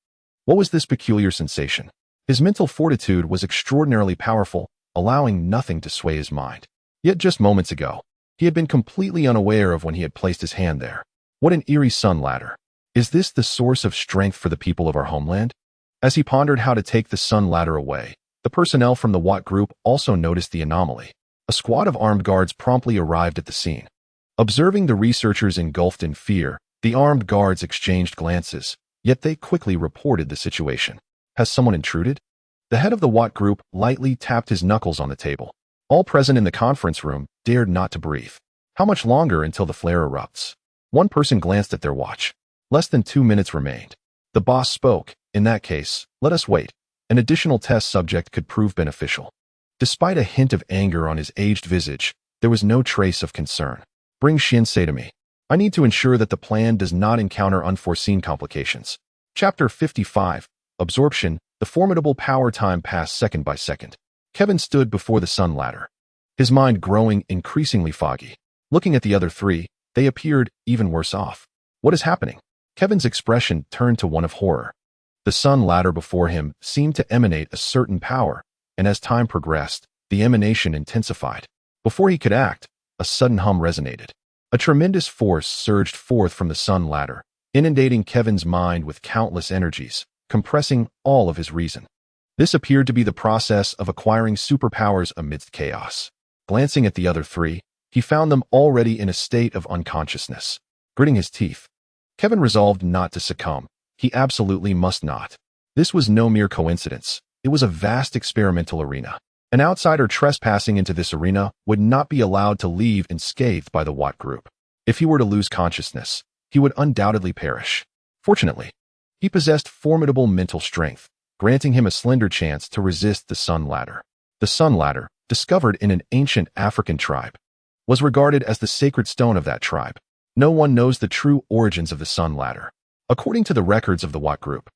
What was this peculiar sensation? His mental fortitude was extraordinarily powerful, allowing nothing to sway his mind. Yet just moments ago, he had been completely unaware of when he had placed his hand there. What an eerie sun ladder. Is this the source of strength for the people of our homeland? As he pondered how to take the sun ladder away, the personnel from the Watt group also noticed the anomaly. A squad of armed guards promptly arrived at the scene. Observing the researchers engulfed in fear, the armed guards exchanged glances, yet they quickly reported the situation. Has someone intruded? The head of the Watt group lightly tapped his knuckles on the table. All present in the conference room dared not to breathe. How much longer until the flare erupts? One person glanced at their watch. Less than 2 minutes remained. The boss spoke. In that case, let us wait. An additional test subject could prove beneficial. Despite a hint of anger on his aged visage, there was no trace of concern. Bring Shinsei to me. I need to ensure that the plan does not encounter unforeseen complications. Chapter 55. Absorption. The formidable power time passed second by second. Kevin stood before the sun ladder, his mind growing increasingly foggy. Looking at the other three, they appeared even worse off. What is happening? Kevin's expression turned to one of horror. The sun ladder before him seemed to emanate a certain power, and as time progressed, the emanation intensified. Before he could act, a sudden hum resonated. A tremendous force surged forth from the sun ladder, inundating Kevin's mind with countless energies, compressing all of his reason. This appeared to be the process of acquiring superpowers amidst chaos. Glancing at the other three, he found them already in a state of unconsciousness. Gritting his teeth, Kevin resolved not to succumb. He absolutely must not. This was no mere coincidence. It was a vast experimental arena. An outsider trespassing into this arena would not be allowed to leave unscathed by the Watt group. If he were to lose consciousness, he would undoubtedly perish. Fortunately, he possessed formidable mental strength, granting him a slender chance to resist the sun ladder. The sun ladder, discovered in an ancient African tribe, was regarded as the sacred stone of that tribe. No one knows the true origins of the sun ladder. According to the records of the Watt group,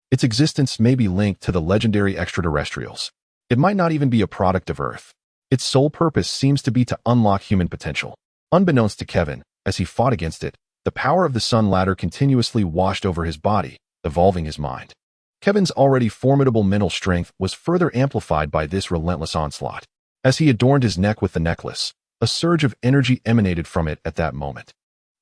its existence may be linked to the legendary extraterrestrials. It might not even be a product of Earth. Its sole purpose seems to be to unlock human potential. Unbeknownst to Kevin, as he fought against it, the power of the sun ladder continuously washed over his body, evolving his mind. Kevin's already formidable mental strength was further amplified by this relentless onslaught. As he adorned his neck with the necklace, a surge of energy emanated from it at that moment.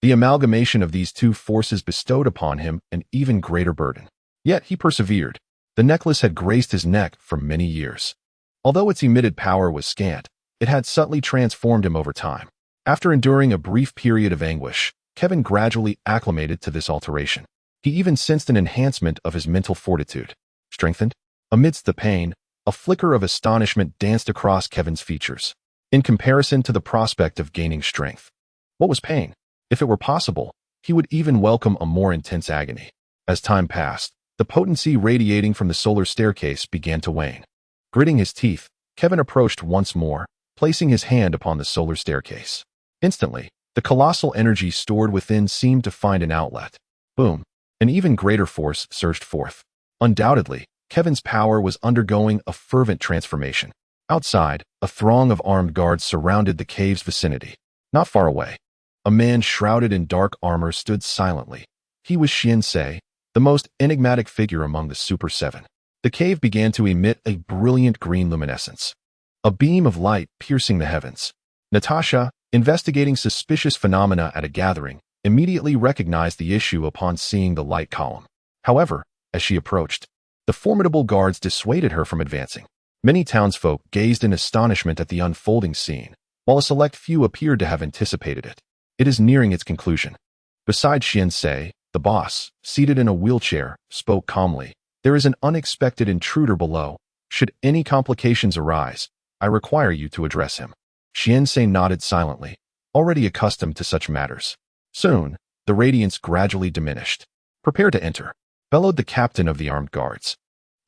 The amalgamation of these two forces bestowed upon him an even greater burden. Yet he persevered. The necklace had graced his neck for many years. Although its emitted power was scant, it had subtly transformed him over time. After enduring a brief period of anguish, Kevin gradually acclimated to this alteration. He even sensed an enhancement of his mental fortitude. Strengthened? Amidst the pain, a flicker of astonishment danced across Kevin's features, in comparison to the prospect of gaining strength. What was pain? If it were possible, he would even welcome a more intense agony. As time passed, the potency radiating from the solar staircase began to wane. Gritting his teeth, Kevin approached once more, placing his hand upon the solar staircase. Instantly, the colossal energy stored within seemed to find an outlet. Boom! An even greater force surged forth. Undoubtedly, Kevin's power was undergoing a fervent transformation. Outside, a throng of armed guards surrounded the cave's vicinity. Not far away, a man shrouded in dark armor stood silently. He was Shinsei, the most enigmatic figure among the Super Seven. The cave began to emit a brilliant green luminescence, a beam of light piercing the heavens. Natasha, investigating suspicious phenomena at a gathering, immediately recognized the issue upon seeing the light column. However, as she approached, the formidable guards dissuaded her from advancing. Many townsfolk gazed in astonishment at the unfolding scene, while a select few appeared to have anticipated it. It is nearing its conclusion. Beside Shinsei, the boss, seated in a wheelchair, spoke calmly. There is an unexpected intruder below. Should any complications arise, I require you to address him. Shinsei nodded silently, already accustomed to such matters. Soon, the radiance gradually diminished. Prepare to enter, bellowed the captain of the armed guards.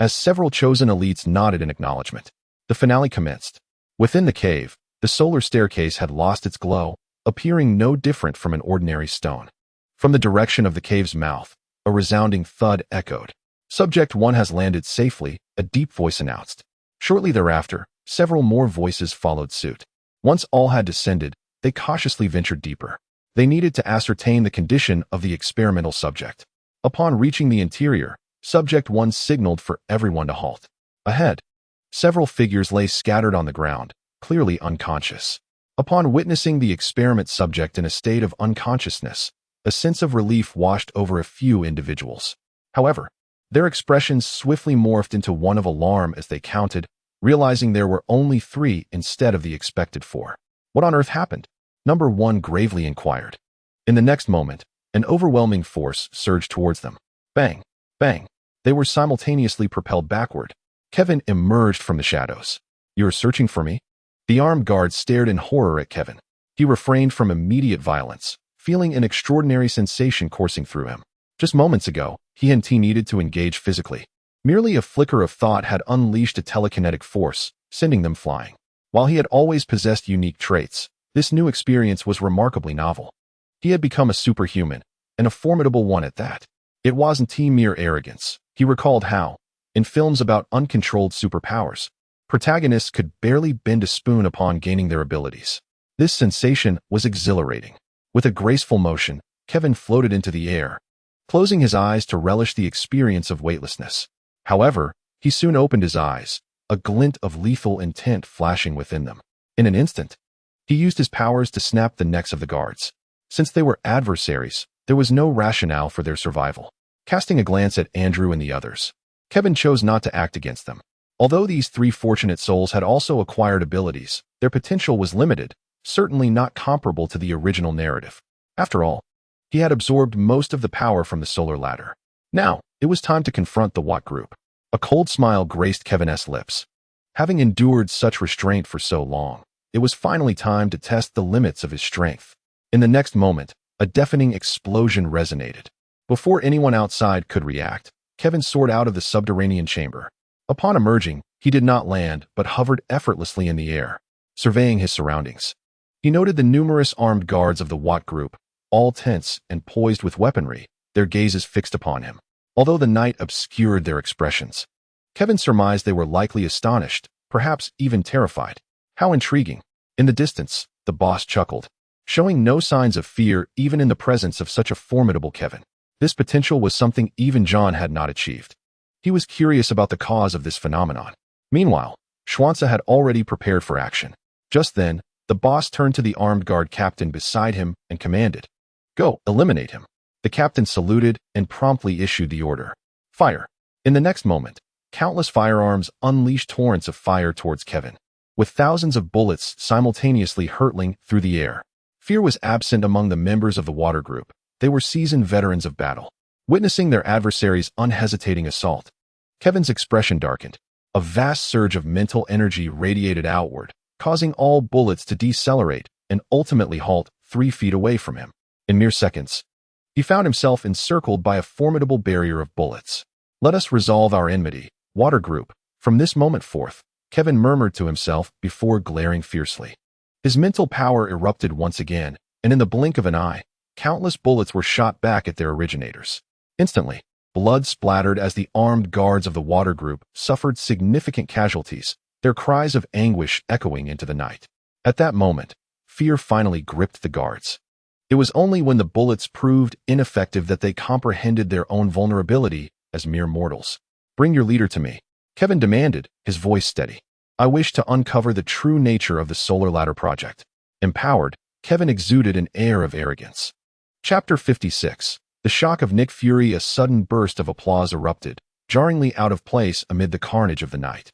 As several chosen elites nodded in acknowledgement, the finale commenced. Within the cave, the solar staircase had lost its glow, appearing no different from an ordinary stone. From the direction of the cave's mouth, a resounding thud echoed. Subject 1 has landed safely, a deep voice announced. Shortly thereafter, several more voices followed suit. Once all had descended, they cautiously ventured deeper. They needed to ascertain the condition of the experimental subject. Upon reaching the interior, Subject 1 signaled for everyone to halt. Ahead, several figures lay scattered on the ground, clearly unconscious. Upon witnessing the experiment subject in a state of unconsciousness, a sense of relief washed over a few individuals. However, their expressions swiftly morphed into one of alarm as they counted, realizing there were only 3 instead of the expected 4. What on earth happened? Number 1 gravely inquired. In the next moment, an overwhelming force surged towards them. Bang! Bang! They were simultaneously propelled backward. Kevin emerged from the shadows. You are searching for me? The armed guard stared in horror at Kevin. He refrained from immediate violence, feeling an extraordinary sensation coursing through him. Just moments ago, he and T needed to engage physically. Merely a flicker of thought had unleashed a telekinetic force, sending them flying. While he had always possessed unique traits, this new experience was remarkably novel. He had become a superhuman, and a formidable one at that. It wasn't mere arrogance. He recalled how, in films about uncontrolled superpowers, protagonists could barely bend a spoon upon gaining their abilities. This sensation was exhilarating. With a graceful motion, Kevin floated into the air, closing his eyes to relish the experience of weightlessness. However, he soon opened his eyes, a glint of lethal intent flashing within them. In an instant, he used his powers to snap the necks of the guards. Since they were adversaries, there was no rationale for their survival. Casting a glance at Andrew and the others, Kevin chose not to act against them. Although these three fortunate souls had also acquired abilities, their potential was limited, certainly not comparable to the original narrative. After all, he had absorbed most of the power from the solar ladder. Now, it was time to confront the Watt group. A cold smile graced Kevin's lips. Having endured such restraint for so long, it was finally time to test the limits of his strength. In the next moment, a deafening explosion resonated. Before anyone outside could react, Kevin soared out of the subterranean chamber. Upon emerging, he did not land, but hovered effortlessly in the air, surveying his surroundings. He noted the numerous armed guards of the Watt group, all tense and poised with weaponry, their gazes fixed upon him. Although the night obscured their expressions, Kevin surmised they were likely astonished, perhaps even terrified. How intriguing. In the distance, the boss chuckled, showing no signs of fear even in the presence of such a formidable Kevin. This potential was something even John had not achieved. He was curious about the cause of this phenomenon. Meanwhile, Schwanza had already prepared for action. Just then, the boss turned to the armed guard captain beside him and commanded, "Go, eliminate him." The captain saluted and promptly issued the order, "Fire." In the next moment, countless firearms unleashed torrents of fire towards Kevin, with thousands of bullets simultaneously hurtling through the air. Fear was absent among the members of the water group. They were seasoned veterans of battle. Witnessing their adversary's unhesitating assault, Kevin's expression darkened. A vast surge of mental energy radiated outward, causing all bullets to decelerate and ultimately halt 3 feet away from him. In mere seconds, he found himself encircled by a formidable barrier of bullets. "Let us resolve our enmity, water group." From this moment forth, Kevin murmured to himself before glaring fiercely. His mental power erupted once again, and in the blink of an eye, countless bullets were shot back at their originators. Instantly, blood splattered as the armed guards of the water group suffered significant casualties, their cries of anguish echoing into the night. At that moment, fear finally gripped the guards. It was only when the bullets proved ineffective that they comprehended their own vulnerability as mere mortals. "Bring your leader to me," Kevin demanded, his voice steady. "I wish to uncover the true nature of the Solar Ladder Project." Empowered, Kevin exuded an air of arrogance. Chapter 56. The shock of Nick Fury. A sudden burst of applause erupted, jarringly out of place amid the carnage of the night.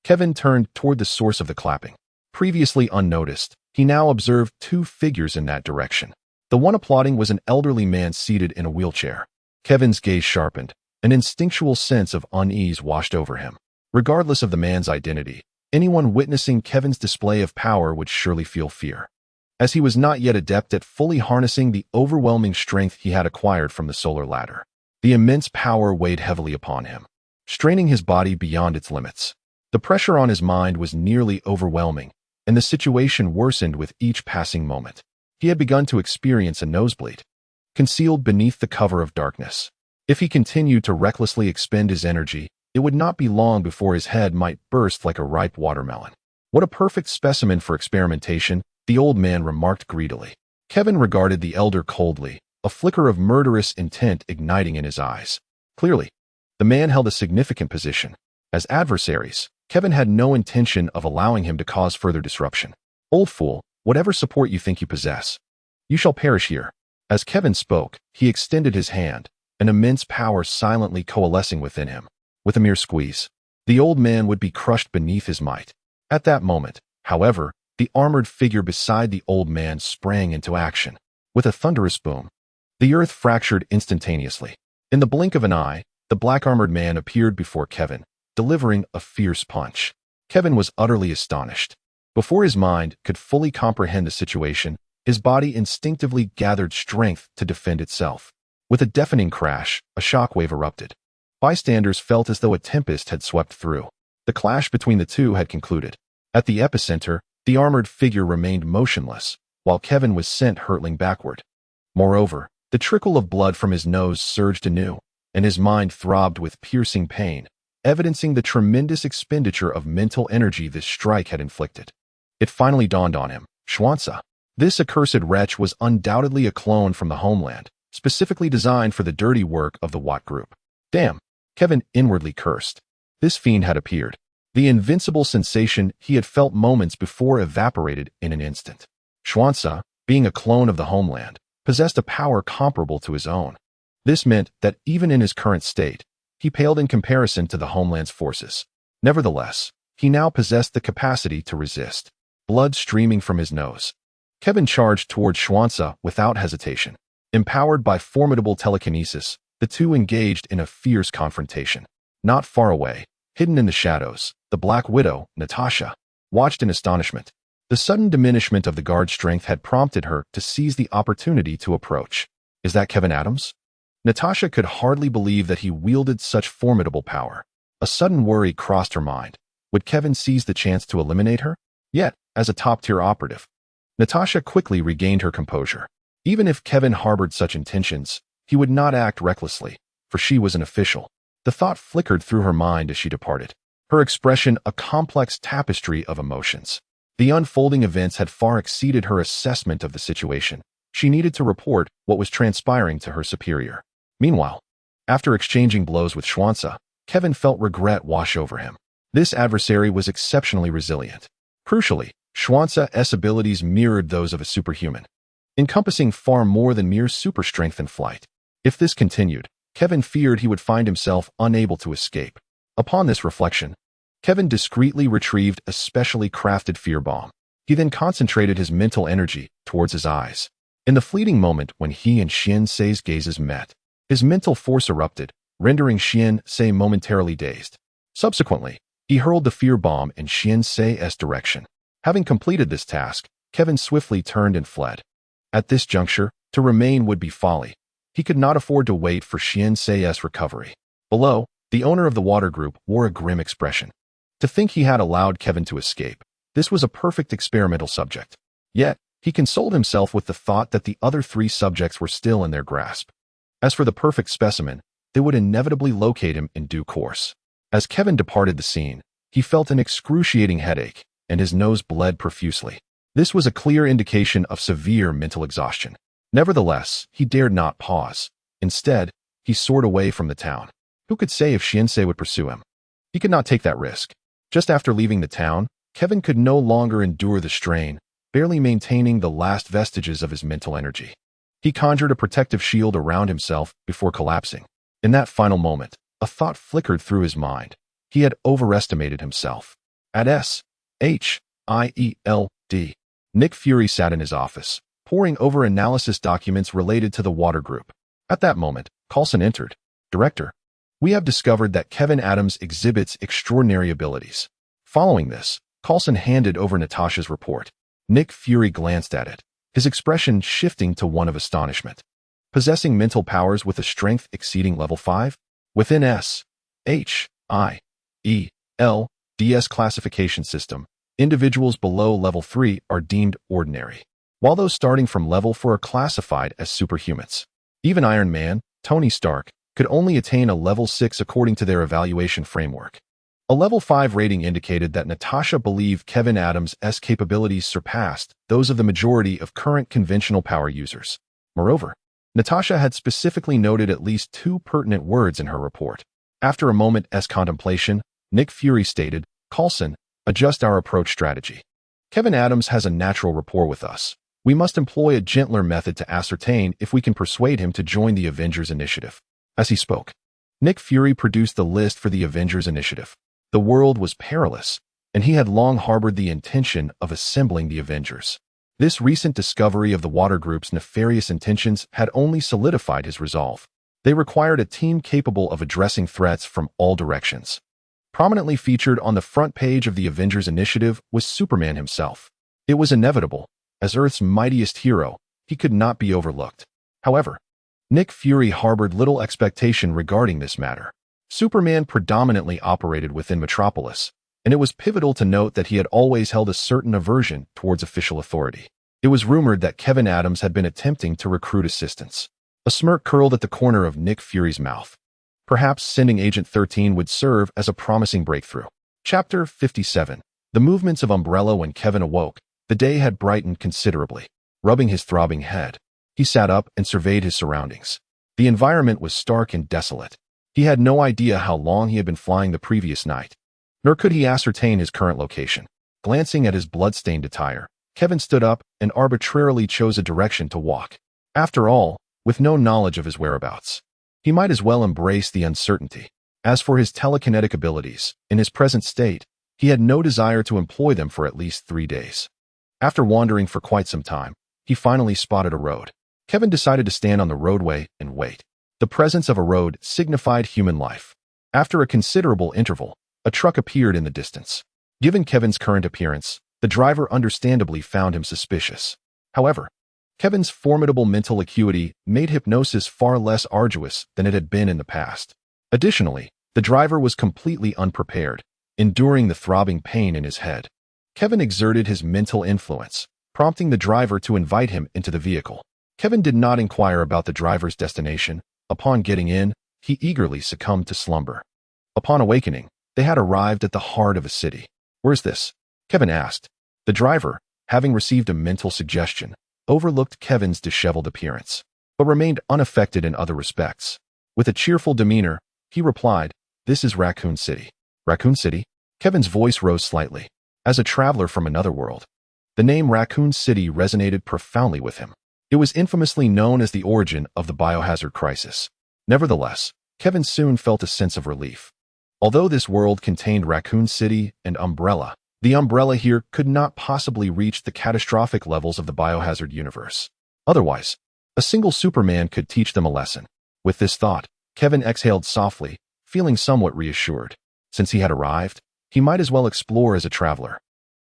Kevin turned toward the source of the clapping. Previously unnoticed, he now observed 2 figures in that direction. The one applauding was an elderly man seated in a wheelchair. Kevin's gaze sharpened. An instinctual sense of unease washed over him. Regardless of the man's identity, anyone witnessing Kevin's display of power would surely feel fear, as he was not yet adept at fully harnessing the overwhelming strength he had acquired from the solar ladder. The immense power weighed heavily upon him, straining his body beyond its limits. The pressure on his mind was nearly overwhelming, and the situation worsened with each passing moment. He had begun to experience a nosebleed, concealed beneath the cover of darkness. If he continued to recklessly expend his energy, it would not be long before his head might burst like a ripe watermelon. "What a perfect specimen for experimentation," the old man remarked greedily. Kevin regarded the elder coldly, a flicker of murderous intent igniting in his eyes. Clearly, the man held a significant position. As adversaries, Kevin had no intention of allowing him to cause further disruption. "Old fool, whatever support you think you possess, you shall perish here." As Kevin spoke, he extended his hand, an immense power silently coalescing within him. With a mere squeeze, the old man would be crushed beneath his might. At that moment, however, the armored figure beside the old man sprang into action. With a thunderous boom, the earth fractured instantaneously. In the blink of an eye, the black-armored man appeared before Kevin, delivering a fierce punch. Kevin was utterly astonished. Before his mind could fully comprehend the situation, His body instinctively gathered strength to defend itself. With a deafening crash, a shockwave erupted. Bystanders felt as though a tempest had swept through. The clash between the two had concluded. At the epicenter, the armored figure remained motionless, while Kevin was sent hurtling backward. Moreover, the trickle of blood from his nose surged anew, and his mind throbbed with piercing pain, evidencing the tremendous expenditure of mental energy this strike had inflicted. It finally dawned on him. Schwanza. This accursed wretch was undoubtedly a clone from the homeland, specifically designed for the dirty work of the Watt group. Damn, Kevin inwardly cursed. This fiend had appeared. The invincible sensation he had felt moments before evaporated in an instant. Schwanza, being a clone of the homeland, possessed a power comparable to his own. This meant that even in his current state, he paled in comparison to the homeland's forces. Nevertheless, he now possessed the capacity to resist. Blood streaming from his nose, Kevin charged toward Schwanza without hesitation. Empowered by formidable telekinesis, the two engaged in a fierce confrontation. Not far away, hidden in the shadows, the Black Widow, Natasha, watched in astonishment. The sudden diminishment of the guard's strength had prompted her to seize the opportunity to approach. Is that Kevin Adams? Natasha could hardly believe that he wielded such formidable power. A sudden worry crossed her mind. Would Kevin seize the chance to eliminate her? Yet, as a top-tier operative, Natasha quickly regained her composure. Even if Kevin harbored such intentions, he would not act recklessly, for she was an official. The thought flickered through her mind as she departed, her expression a complex tapestry of emotions. The unfolding events had far exceeded her assessment of the situation. She needed to report what was transpiring to her superior. Meanwhile, after exchanging blows with Schwanza, Kevin felt regret wash over him. This adversary was exceptionally resilient. Crucially, Schwanza's abilities mirrored those of a superhuman, encompassing far more than mere super strength and flight. If this continued, Kevin feared he would find himself unable to escape. Upon this reflection, Kevin discreetly retrieved a specially crafted fear bomb. He then concentrated his mental energy towards his eyes. In the fleeting moment when he and Xian-Sei's gazes met, his mental force erupted, rendering Xian-Sei momentarily dazed. Subsequently, he hurled the fear bomb in Xian-Sei's direction. Having completed this task, Kevin swiftly turned and fled. At this juncture, to remain would be folly. He could not afford to wait for Xian-Sei's recovery. Below, the owner of the water group wore a grim expression. To think he had allowed Kevin to escape. This was a perfect experimental subject. Yet, he consoled himself with the thought that the other three subjects were still in their grasp. As for the perfect specimen, they would inevitably locate him in due course. As Kevin departed the scene, he felt an excruciating headache, and his nose bled profusely. This was a clear indication of severe mental exhaustion. Nevertheless, he dared not pause. Instead, he soared away from the town. Who could say if Xian-Sei would pursue him? He could not take that risk. Just after leaving the town, Kevin could no longer endure the strain, barely maintaining the last vestiges of his mental energy. He conjured a protective shield around himself before collapsing. In that final moment, a thought flickered through his mind. He had overestimated himself. At S.H.I.E.L.D. Nick Fury sat in his office, poring over analysis documents related to the water group. At that moment, Coulson entered. Director, we have discovered that Kevin Adams exhibits extraordinary abilities. Following this, Coulson handed over Natasha's report. Nick Fury glanced at it, his expression shifting to one of astonishment. Possessing mental powers with a strength exceeding level 5? Within S.H.I.E.L.D.'s classification system, individuals below level 3 are deemed ordinary, while those starting from level 4 are classified as superhumans. Even Iron Man, Tony Stark, could only attain a level 6 according to their evaluation framework. A level 5 rating indicated that Natasha believed Kevin Adams' capabilities surpassed those of the majority of current conventional power users. Moreover, Natasha had specifically noted at least 2 pertinent words in her report. After a moment's contemplation, Nick Fury stated, Coulson, adjust our approach strategy. Kevin Adams has a natural rapport with us. We must employ a gentler method to ascertain if we can persuade him to join the Avengers Initiative. As he spoke, Nick Fury produced the list for the Avengers Initiative. The world was perilous, and he had long harbored the intention of assembling the Avengers. This recent discovery of the water group's nefarious intentions had only solidified his resolve. They required a team capable of addressing threats from all directions. Prominently featured on the front page of the Avengers Initiative was Superman himself. It was inevitable, As Earth's mightiest hero, he could not be overlooked. However, Nick Fury harbored little expectation regarding this matter. Superman predominantly operated within Metropolis, and it was pivotal to note that he had always held a certain aversion towards official authority. It was rumored that Kevin Adams had been attempting to recruit assistants. A smirk curled at the corner of Nick Fury's mouth. Perhaps sending Agent 13 would serve as a promising breakthrough. Chapter 57. The movements of Umbrella. When Kevin awoke, the day had brightened considerably. Rubbing his throbbing head, he sat up and surveyed his surroundings. The environment was stark and desolate. He had no idea how long he had been flying the previous night, nor could he ascertain his current location. Glancing at his blood-stained attire, Kevin stood up and arbitrarily chose a direction to walk. After all, with no knowledge of his whereabouts, he might as well embrace the uncertainty. As for his telekinetic abilities, in his present state, he had no desire to employ them for at least 3 days. After wandering for quite some time, he finally spotted a road. Kevin decided to stand on the roadway and wait. The presence of a road signified human life. After a considerable interval, a truck appeared in the distance. Given Kevin's current appearance, the driver understandably found him suspicious. However, Kevin's formidable mental acuity made hypnosis far less arduous than it had been in the past. Additionally, the driver was completely unprepared, enduring the throbbing pain in his head. Kevin exerted his mental influence, prompting the driver to invite him into the vehicle. Kevin did not inquire about the driver's destination. Upon getting in, he eagerly succumbed to slumber. Upon awakening, they had arrived at the heart of a city. "Where's this?" Kevin asked. The driver, having received a mental suggestion, overlooked Kevin's disheveled appearance, but remained unaffected in other respects. With a cheerful demeanor, he replied, "This is Raccoon City." "Raccoon City?" Kevin's voice rose slightly. As a traveler from another world, the name Raccoon City resonated profoundly with him. It was infamously known as the origin of the biohazard crisis. Nevertheless, Kevin soon felt a sense of relief. Although this world contained Raccoon City and Umbrella, the Umbrella here could not possibly reach the catastrophic levels of the biohazard universe. Otherwise, a single Superman could teach them a lesson. With this thought, Kevin exhaled softly, feeling somewhat reassured. Since he had arrived, he might as well explore as a traveler.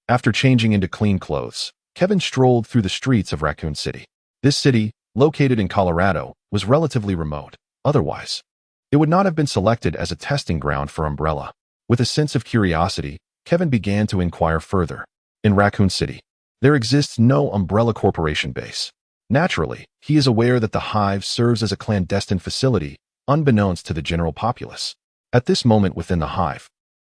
After changing into clean clothes, Kevin strolled through the streets of Raccoon City. This city, located in Colorado, was relatively remote. Otherwise, it would not have been selected as a testing ground for Umbrella. With a sense of curiosity, Kevin began to inquire further. In Raccoon City, there exists no Umbrella Corporation base. Naturally, he is aware that the Hive serves as a clandestine facility, unbeknownst to the general populace. At this moment within the Hive,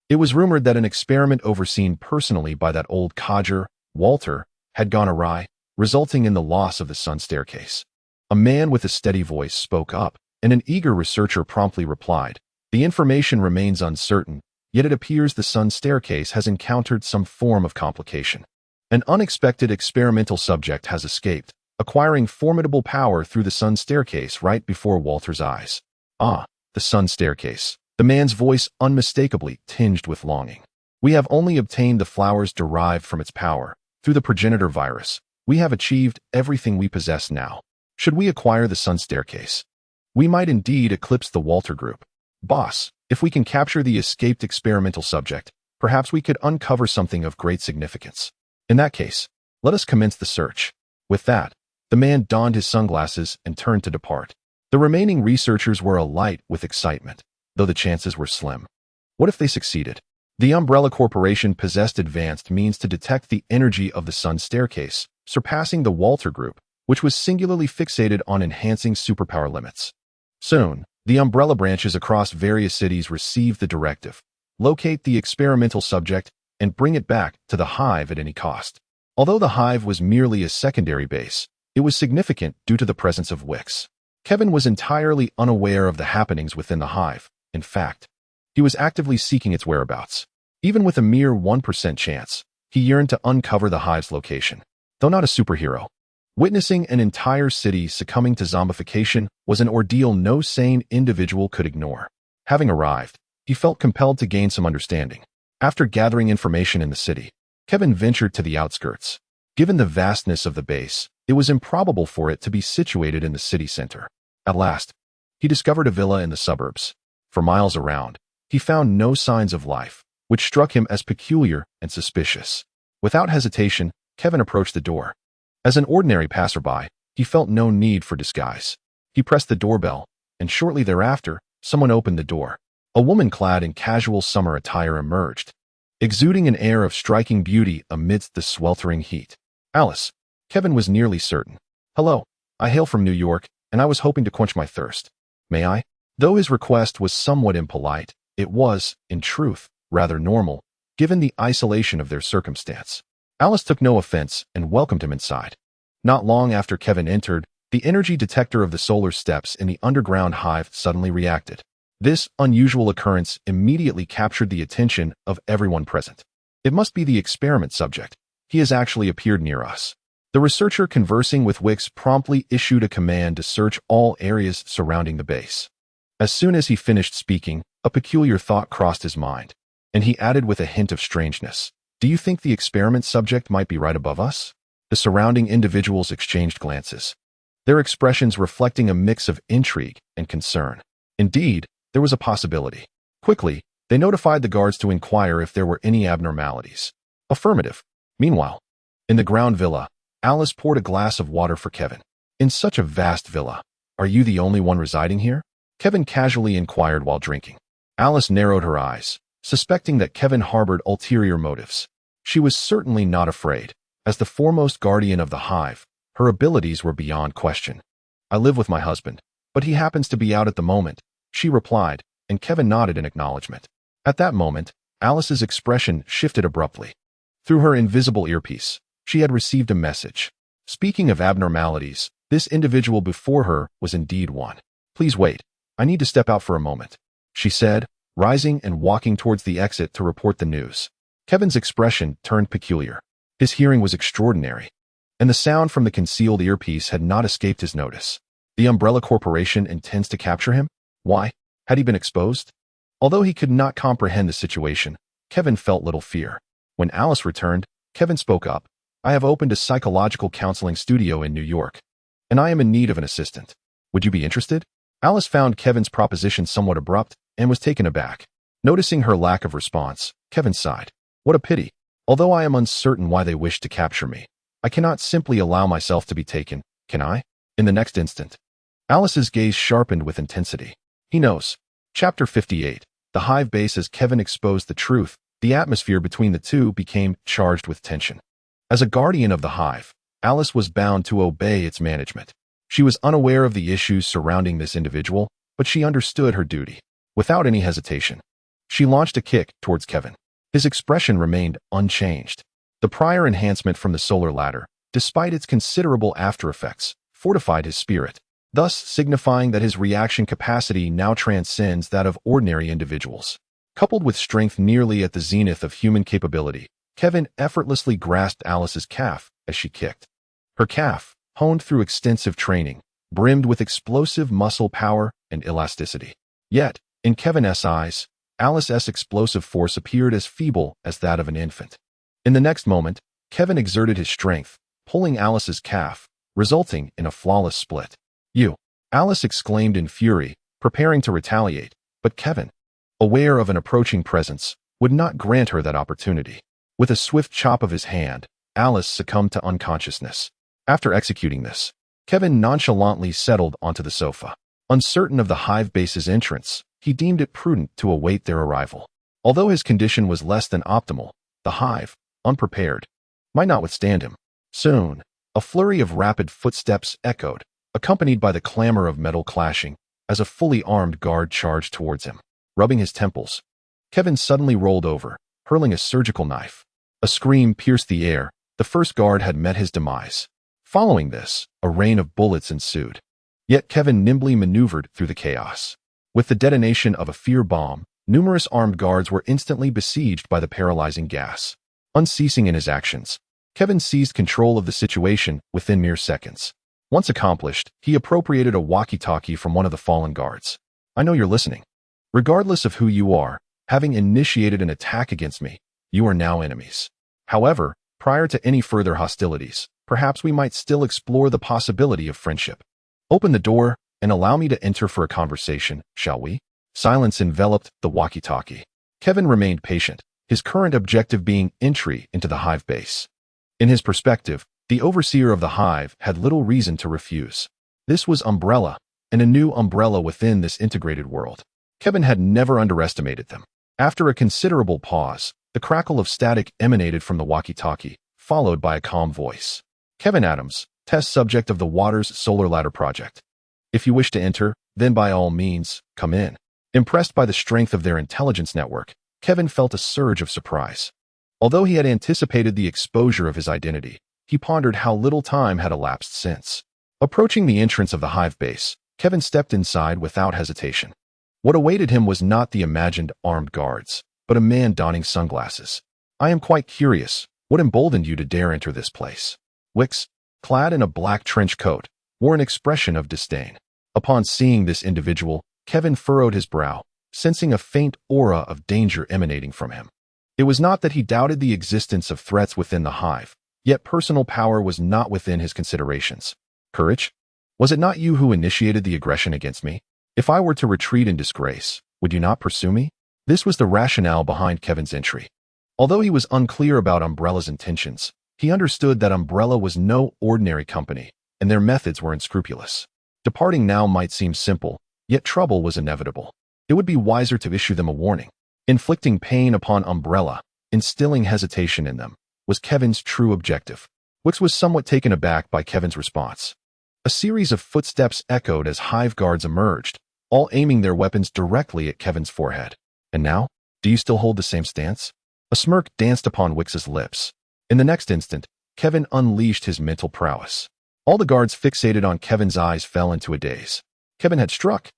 it was rumored that an experiment overseen personally by that old codger, Walter, had gone awry, resulting in the loss of the Sun Staircase. A man with a steady voice spoke up, and an eager researcher promptly replied, "The information remains uncertain, yet it appears the Sun Staircase has encountered some form of complication. An unexpected experimental subject has escaped, acquiring formidable power through the Sun Staircase right before Walter's eyes." "Ah, the Sun Staircase." The man's voice unmistakably tinged with longing. "We have only obtained the flowers derived from its power. Through the progenitor virus, we have achieved everything we possess now. Should we acquire the Sun Staircase, we might indeed eclipse the Walter Group. Boss, if we can capture the escaped experimental subject, perhaps we could uncover something of great significance. In that case, let us commence the search." With that, the man donned his sunglasses and turned to depart. The remaining researchers were alight with excitement, though the chances were slim. What if they succeeded? The Umbrella Corporation possessed advanced means to detect the energy of the Sun Staircase, surpassing the Walter Group, which was singularly fixated on enhancing superpower limits. Soon, the Umbrella branches across various cities received the directive: locate the experimental subject and bring it back to the Hive at any cost. Although the Hive was merely a secondary base, it was significant due to the presence of Wicks. Kevin was entirely unaware of the happenings within the Hive. In fact, he was actively seeking its whereabouts. Even with a mere 1% chance, he yearned to uncover the Hive's location. Though not a superhero, witnessing an entire city succumbing to zombification was an ordeal no sane individual could ignore. Having arrived, he felt compelled to gain some understanding. After gathering information in the city, Kevin ventured to the outskirts. Given the vastness of the base, it was improbable for it to be situated in the city center. At last, he discovered a villa in the suburbs. For miles around, he found no signs of life, which struck him as peculiar and suspicious. Without hesitation, Kevin approached the door. As an ordinary passerby, he felt no need for disguise. He pressed the doorbell, and shortly thereafter, someone opened the door. A woman clad in casual summer attire emerged, exuding an air of striking beauty amidst the sweltering heat. Alice. Kevin was nearly certain. Hello, I hail from New York, and I was hoping to quench my thirst. May I? Though his request was somewhat impolite, it was, in truth, rather normal, given the isolation of their circumstance. Alice took no offense and welcomed him inside. Not long after Kevin entered, the energy detector of the solar steps in the underground hive suddenly reacted. This unusual occurrence immediately captured the attention of everyone present. It must be the experiment subject. He has actually appeared near us. The researcher conversing with Wicks promptly issued a command to search all areas surrounding the base. As soon as he finished speaking, a peculiar thought crossed his mind, and he added with a hint of strangeness, "Do you think the experiment subject might be right above us?" The surrounding individuals exchanged glances, their expressions reflecting a mix of intrigue and concern. Indeed, there was a possibility. Quickly, they notified the guards to inquire if there were any abnormalities. Affirmative. Meanwhile, in the ground villa, Alice poured a glass of water for Kevin. In such a vast villa, are you the only one residing here? Kevin casually inquired while drinking. Alice narrowed her eyes, suspecting that Kevin harbored ulterior motives. She was certainly not afraid. As the foremost guardian of the hive, her abilities were beyond question. I live with my husband, but he happens to be out at the moment, she replied, and Kevin nodded in acknowledgement. At that moment, Alice's expression shifted abruptly. Through her invisible earpiece, she had received a message. Speaking of abnormalities, this individual before her was indeed one. Please wait. I need to step out for a moment, she said, rising and walking towards the exit to report the news. Kevin's expression turned peculiar. His hearing was extraordinary, and the sound from the concealed earpiece had not escaped his notice. The Umbrella Corporation intends to capture him? Why? Had he been exposed? Although he could not comprehend the situation, Kevin felt little fear. When Alice returned, Kevin spoke up. I have opened a psychological counseling studio in New York, and I am in need of an assistant. Would you be interested? Alice found Kevin's proposition somewhat abrupt and was taken aback. Noticing her lack of response, Kevin sighed. What a pity. Although I am uncertain why they wish to capture me, I cannot simply allow myself to be taken, can I? In the next instant, Alice's gaze sharpened with intensity. He knows. Chapter 58. The hive base. As Kevin exposed the truth, the atmosphere between the two became charged with tension. As a guardian of the hive, Alice was bound to obey its management. She was unaware of the issues surrounding this individual, but she understood her duty. Without any hesitation, she launched a kick towards Kevin. His expression remained unchanged. The prior enhancement from the solar ladder, despite its considerable after-effects, fortified his spirit, thus signifying that his reaction capacity now transcends that of ordinary individuals. Coupled with strength nearly at the zenith of human capability, Kevin effortlessly grasped Alice's calf as she kicked. Her calf, honed through extensive training, brimmed with explosive muscle power and elasticity. Yet, in Kevin's eyes, Alice's explosive force appeared as feeble as that of an infant. In the next moment, Kevin exerted his strength, pulling Alice's calf, resulting in a flawless split. You! Alice exclaimed in fury, preparing to retaliate, but Kevin, aware of an approaching presence, would not grant her that opportunity. With a swift chop of his hand, Alice succumbed to unconsciousness. After executing this, Kevin nonchalantly settled onto the sofa. Uncertain of the hive base's entrance, he deemed it prudent to await their arrival. Although his condition was less than optimal, the hive, unprepared, might not withstand him. Soon, a flurry of rapid footsteps echoed, accompanied by the clamor of metal clashing, as a fully armed guard charged towards him. Rubbing his temples, Kevin suddenly rolled over, hurling a surgical knife. A scream pierced the air. The first guard had met his demise. Following this, a rain of bullets ensued. Yet Kevin nimbly maneuvered through the chaos. With the detonation of a fear bomb, numerous armed guards were instantly besieged by the paralyzing gas. Unceasing in his actions, Kevin seized control of the situation within mere seconds. Once accomplished, he appropriated a walkie-talkie from one of the fallen guards. I know you're listening. Regardless of who you are, having initiated an attack against me, you are now enemies. However, prior to any further hostilities, perhaps we might still explore the possibility of friendship. Open the door and allow me to enter for a conversation, shall we? Silence enveloped the walkie-talkie. Kevin remained patient, his current objective being entry into the hive base. In his perspective, The overseer of the hive had little reason to refuse. This was Umbrella, and a new Umbrella within this integrated world. Kevin had never underestimated them. After a considerable pause, the crackle of static emanated from the walkie-talkie, followed by a calm voice. Kevin Adams, test subject of the Waters Solar Ladder Project. If you wish to enter, then by all means, come in. Impressed by the strength of their intelligence network, Kevin felt a surge of surprise. Although he had anticipated the exposure of his identity, he pondered how little time had elapsed since. Approaching the entrance of the hive base, Kevin stepped inside without hesitation. What awaited him was not the imagined armed guards, but a man donning sunglasses. I am quite curious, what emboldened you to dare enter this place? Wicks, clad in a black trench coat, wore an expression of disdain. Upon seeing this individual, Kevin furrowed his brow, sensing a faint aura of danger emanating from him. It was not that he doubted the existence of threats within the hive, yet personal power was not within his considerations. Courage? Was it not you who initiated the aggression against me? If I were to retreat in disgrace, would you not pursue me? This was the rationale behind Kevin's entry. Although he was unclear about Umbrella's intentions, he understood that Umbrella was no ordinary company, and their methods were unscrupulous. Departing now might seem simple, yet trouble was inevitable. It would be wiser to issue them a warning. Inflicting pain upon Umbrella, instilling hesitation in them, was Kevin's true objective. Wicks was somewhat taken aback by Kevin's response. A series of footsteps echoed as hive guards emerged, all aiming their weapons directly at Kevin's forehead. And now? Do you still hold the same stance? A smirk danced upon Wicks's lips. In the next instant, Kevin unleashed his mental prowess. All the guards fixated on Kevin's eyes fell into a daze. Kevin had struck.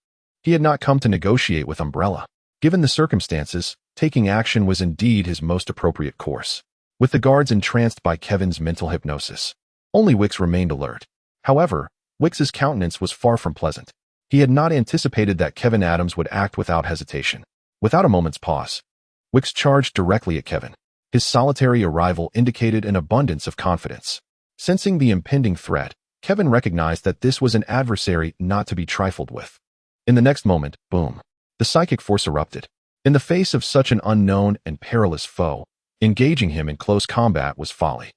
He had not come to negotiate with Umbrella. Given the circumstances, taking action was indeed his most appropriate course. With the guards entranced by Kevin's mental hypnosis, only Wicks remained alert. However, Wicks's countenance was far from pleasant. He had not anticipated that Kevin Adams would act without hesitation. Without a moment's pause, Wicks charged directly at Kevin. His solitary arrival indicated an abundance of confidence. Sensing the impending threat, Kevin recognized that this was an adversary not to be trifled with. In the next moment, boom, the psychic force erupted. In the face of such an unknown and perilous foe, engaging him in close combat was folly.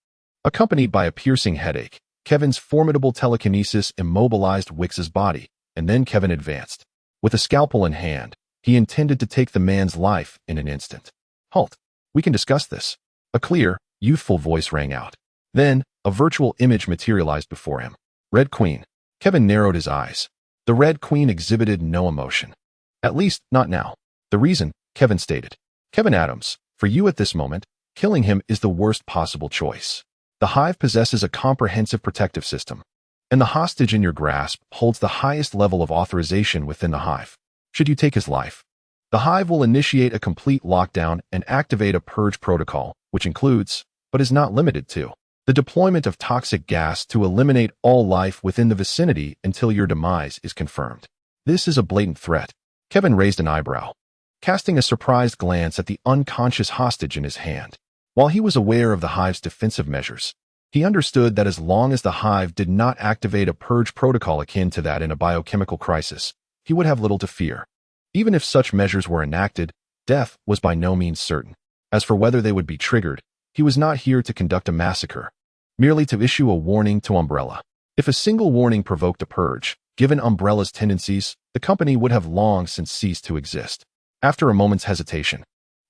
Accompanied by a piercing headache, Kevin's formidable telekinesis immobilized Wicks's body, and then Kevin advanced. With a scalpel in hand, he intended to take the man's life in an instant. Halt! We can discuss this. A clear, youthful voice rang out. Then, a virtual image materialized before him. Red Queen. Kevin narrowed his eyes. The Red Queen exhibited no emotion. At least, not now. The reason, Kevin stated. Kevin Adams, for you at this moment, killing him is the worst possible choice. The hive possesses a comprehensive protective system, and the hostage in your grasp holds the highest level of authorization within the hive. Should you take his life, the hive will initiate a complete lockdown and activate a purge protocol, which includes, but is not limited to, the deployment of toxic gas to eliminate all life within the vicinity until your demise is confirmed. This is a blatant threat. Kevin raised an eyebrow, casting a surprised glance at the unconscious hostage in his hand. While he was aware of the hive's defensive measures, he understood that as long as the hive did not activate a purge protocol akin to that in a biochemical crisis, he would have little to fear. Even if such measures were enacted, death was by no means certain. As for whether they would be triggered, he was not here to conduct a massacre, merely to issue a warning to Umbrella. If a single warning provoked a purge, given Umbrella's tendencies, the company would have long since ceased to exist. After a moment's hesitation,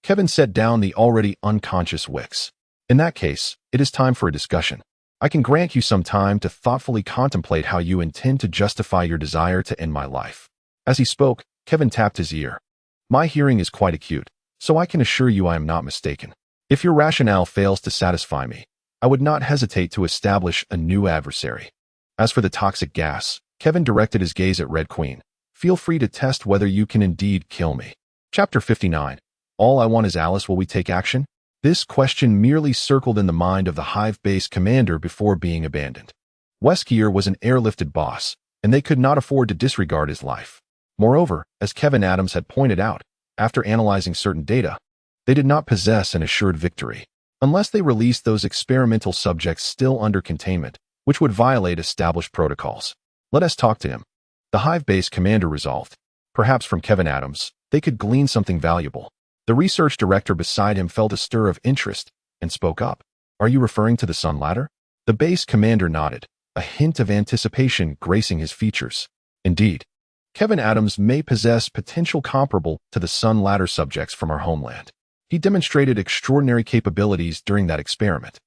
Kevin set down the already unconscious Wicks. In that case, it is time for a discussion. I can grant you some time to thoughtfully contemplate how you intend to justify your desire to end my life. As he spoke, Kevin tapped his ear. My hearing is quite acute, so I can assure you I am not mistaken. If your rationale fails to satisfy me, I would not hesitate to establish a new adversary. As for the toxic gas, Kevin directed his gaze at Red Queen. Feel free to test whether you can indeed kill me. Chapter 59. All I want is Alice. Will we take action? This question merely circled in the mind of the hive base commander before being abandoned. Weskier was an airlifted boss, and they could not afford to disregard his life. Moreover, as Kevin Adams had pointed out, after analyzing certain data, they did not possess an assured victory, unless they released those experimental subjects still under containment, which would violate established protocols. Let us talk to him. The hive base commander resolved. Perhaps from Kevin Adams, they could glean something valuable. The research director beside him felt a stir of interest and spoke up. Are you referring to the Sun Ladder? The base commander nodded, a hint of anticipation gracing his features. Indeed, Kevin Adams may possess potential comparable to the Sun Ladder subjects from our homeland. He demonstrated extraordinary capabilities during that experiment.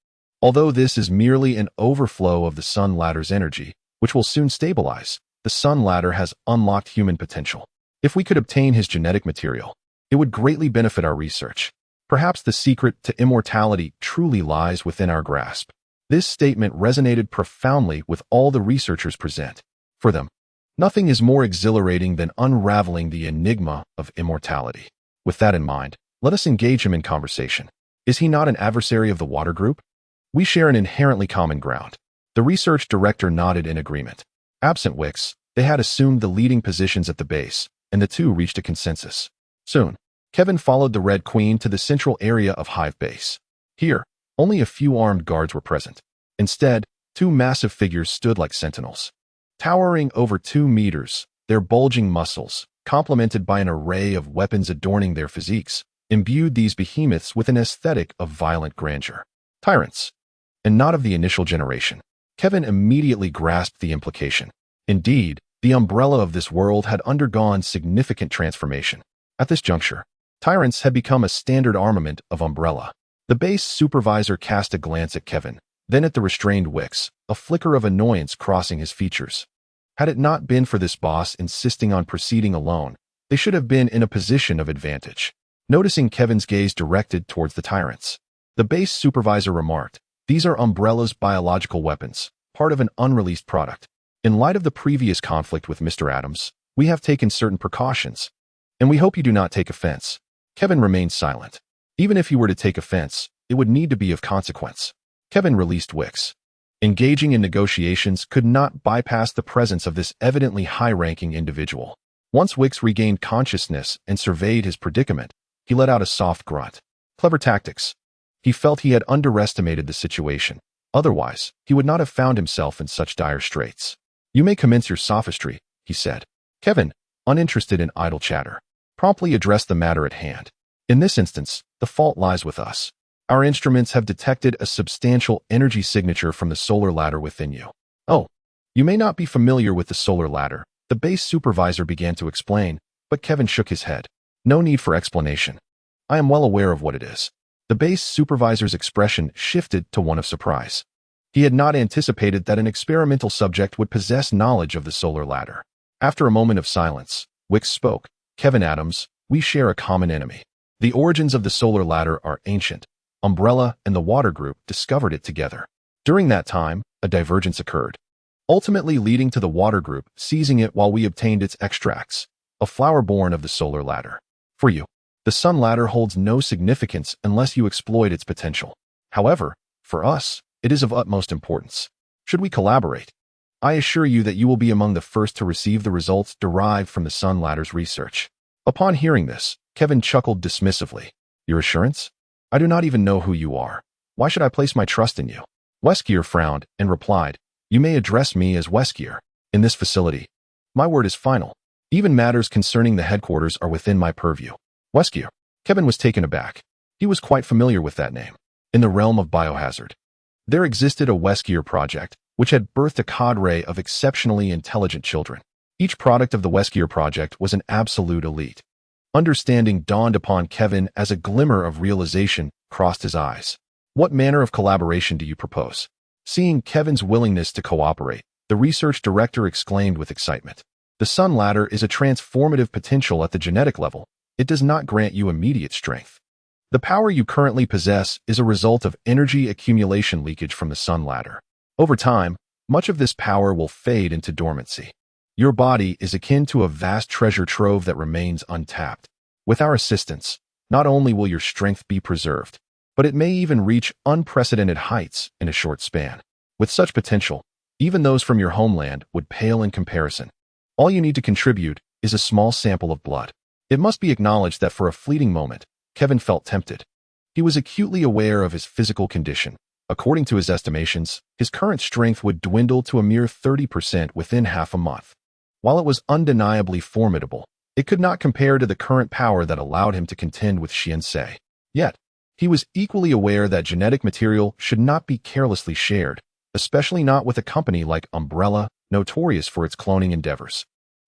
Although this is merely an overflow of the Sun Ladder's energy, which will soon stabilize, the Sun Ladder has unlocked human potential. If we could obtain his genetic material, it would greatly benefit our research. Perhaps the secret to immortality truly lies within our grasp. This statement resonated profoundly with all the researchers present. For them, nothing is more exhilarating than unraveling the enigma of immortality. With that in mind, let us engage him in conversation. Is he not an adversary of the water group? We share an inherently common ground. The research director nodded in agreement. Absent Wicks, they had assumed the leading positions at the base, and the two reached a consensus. Soon, Kevin followed the Red Queen to the central area of Hive Base. Here, only a few armed guards were present. Instead, two massive figures stood like sentinels. Towering over 2 meters, their bulging muscles, complemented by an array of weapons adorning their physiques, imbued these behemoths with an aesthetic of violent grandeur. Tyrants, and not of the initial generation. Kevin immediately grasped the implication. Indeed, the umbrella of this world had undergone significant transformation. At this juncture, tyrants had become a standard armament of umbrella. The base supervisor cast a glance at Kevin, then at the restrained Wicks, a flicker of annoyance crossing his features. Had it not been for this boss insisting on proceeding alone, they should have been in a position of advantage. Noticing Kevin's gaze directed towards the tyrants, the base supervisor remarked, "These are Umbrella's biological weapons, part of an unreleased product. In light of the previous conflict with Mr. Adams, we have taken certain precautions, and we hope you do not take offense." Kevin remained silent. Even if he were to take offense, it would need to be of consequence. Kevin released Wicks. Engaging in negotiations could not bypass the presence of this evidently high-ranking individual. Once Wicks regained consciousness and surveyed his predicament, he let out a soft grunt. Clever tactics. He felt he had underestimated the situation. Otherwise, he would not have found himself in such dire straits. "You may commence your sophistry," he said. Kevin, uninterested in idle chatter, promptly addressed the matter at hand. "In this instance, the fault lies with us. Our instruments have detected a substantial energy signature from the solar ladder within you." "Oh, you may not be familiar with the solar ladder," the base supervisor began to explain, but Kevin shook his head. "No need for explanation. I am well aware of what it is." The base supervisor's expression shifted to one of surprise. He had not anticipated that an experimental subject would possess knowledge of the solar ladder. After a moment of silence, Wicks spoke. "Kevin Adams, we share a common enemy. The origins of the solar ladder are ancient. Umbrella and the Water Group discovered it together. During that time, a divergence occurred, ultimately leading to the Water Group seizing it while we obtained its extracts, a flower born of the solar ladder. For you, the Sun Ladder holds no significance unless you exploit its potential. However, for us, it is of utmost importance. Should we collaborate, I assure you that you will be among the first to receive the results derived from the Sun Ladder's research." Upon hearing this, Kevin chuckled dismissively. "Your assurance? I do not even know who you are. Why should I place my trust in you?" Weskier frowned and replied, "You may address me as Weskier. In this facility, my word is final. Even matters concerning the headquarters are within my purview." Weskier. Kevin was taken aback. He was quite familiar with that name. In the realm of biohazard, there existed a Weskier project, which had birthed a cadre of exceptionally intelligent children. Each product of the Weskier project was an absolute elite. Understanding dawned upon Kevin as a glimmer of realization crossed his eyes. "What manner of collaboration do you propose?" Seeing Kevin's willingness to cooperate, the research director exclaimed with excitement. "The Sun Ladder is a transformative potential at the genetic level. It does not grant you immediate strength. The power you currently possess is a result of energy accumulation leakage from the Sun Ladder. Over time, much of this power will fade into dormancy. Your body is akin to a vast treasure trove that remains untapped. With our assistance, not only will your strength be preserved, but it may even reach unprecedented heights in a short span. With such potential, even those from your homeland would pale in comparison. All you need to contribute is a small sample of blood." It must be acknowledged that for a fleeting moment, Kevin felt tempted. He was acutely aware of his physical condition. According to his estimations, his current strength would dwindle to a mere 30% within half a month. While it was undeniably formidable, it could not compare to the current power that allowed him to contend with Xiansei. Yet, he was equally aware that genetic material should not be carelessly shared, especially not with a company like Umbrella, notorious for its cloning endeavors.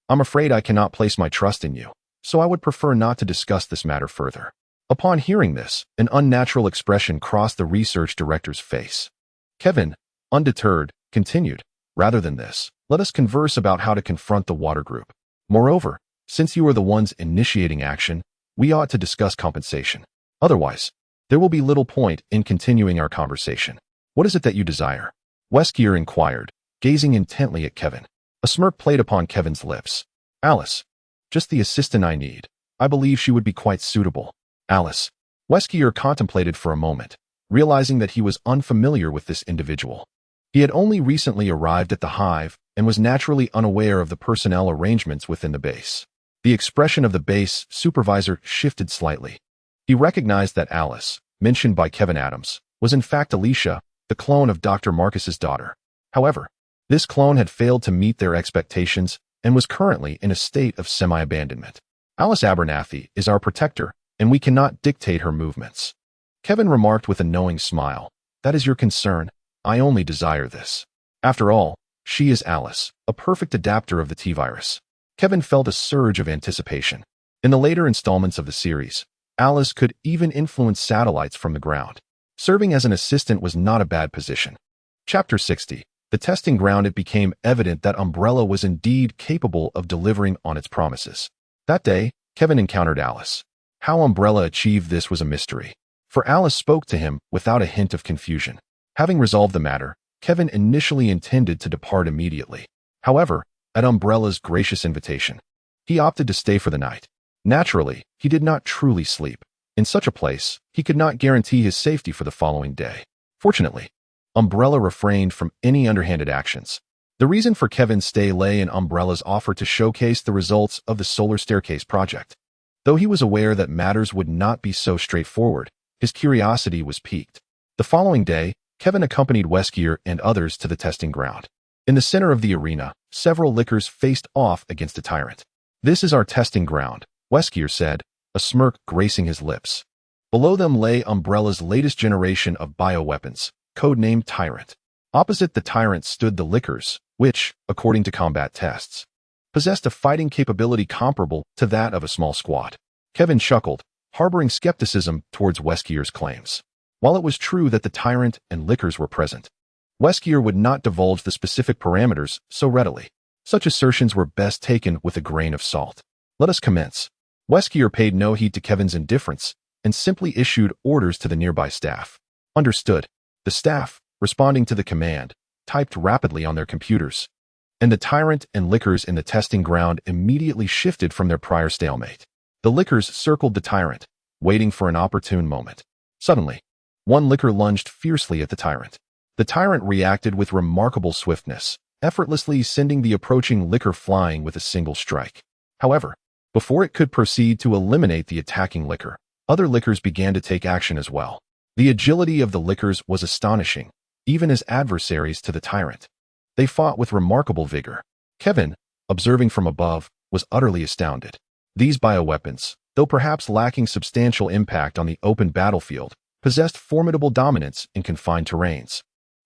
I'm afraid I cannot place my trust in you, so I would prefer not to discuss this matter further. Upon hearing this, an unnatural expression crossed the research director's face. Kevin, undeterred, continued, rather than this, let us converse about how to confront the water group. Moreover, since you are the ones initiating action, we ought to discuss compensation. Otherwise, there will be little point in continuing our conversation. What is it that you desire? Weskier inquired, gazing intently at Kevin. A smirk played upon Kevin's lips. Alice. Just the assistant I need. I believe she would be quite suitable. Alice. Weskier contemplated for a moment, realizing that he was unfamiliar with this individual. He had only recently arrived at the hive and was naturally unaware of the personnel arrangements within the base. The expression of the base supervisor shifted slightly. He recognized that Alice, mentioned by Kevin Adams, was in fact Alicia, the clone of Dr. Marcus's daughter. However, this clone had failed to meet their expectations and was currently in a state of semi-abandonment. Alice Abernathy is our protector, and we cannot dictate her movements. Kevin remarked with a knowing smile. That is your concern. I only desire this. After all, she is Alice, a perfect adapter of the T-virus. Kevin felt a surge of anticipation. In the later installments of the series, Alice could even influence satellites from the ground. Serving as an assistant was not a bad position. Chapter 60. The testing ground. It became evident that Umbrella was indeed capable of delivering on its promises. That day, Kevin encountered Alice. How Umbrella achieved this was a mystery, for Alice spoke to him without a hint of confusion. Having resolved the matter, Kevin initially intended to depart immediately. However, at Umbrella's gracious invitation, he opted to stay for the night. Naturally, he did not truly sleep. In such a place, he could not guarantee his safety for the following day. Fortunately, Umbrella refrained from any underhanded actions. The reason for Kevin's stay lay in Umbrella's offer to showcase the results of the Solar Staircase project. Though he was aware that matters would not be so straightforward, his curiosity was piqued. The following day, Kevin accompanied Weskier and others to the testing ground. In the center of the arena, several lickers faced off against a tyrant. This is our testing ground, Weskier said, a smirk gracing his lips. Below them lay Umbrella's latest generation of bioweapons, codenamed Tyrant. Opposite the Tyrant stood the lickers, which, according to combat tests, possessed a fighting capability comparable to that of a small squad. Kevin chuckled, harboring skepticism towards Weskier's claims. While it was true that the Tyrant and lickers were present, Weskier would not divulge the specific parameters so readily. Such assertions were best taken with a grain of salt. Let us commence. Weskier paid no heed to Kevin's indifference and simply issued orders to the nearby staff. Understood. The staff, responding to the command, typed rapidly on their computers, and the Tyrant and lickers in the testing ground immediately shifted from their prior stalemate. The lickers circled the Tyrant, waiting for an opportune moment. Suddenly, one licker lunged fiercely at the Tyrant. The Tyrant reacted with remarkable swiftness, effortlessly sending the approaching licker flying with a single strike. However, before it could proceed to eliminate the attacking licker, other lickers began to take action as well. The agility of the lickers was astonishing, even as adversaries to the Tyrant. They fought with remarkable vigor. Kevin, observing from above, was utterly astounded. These bioweapons, though perhaps lacking substantial impact on the open battlefield, possessed formidable dominance in confined terrains.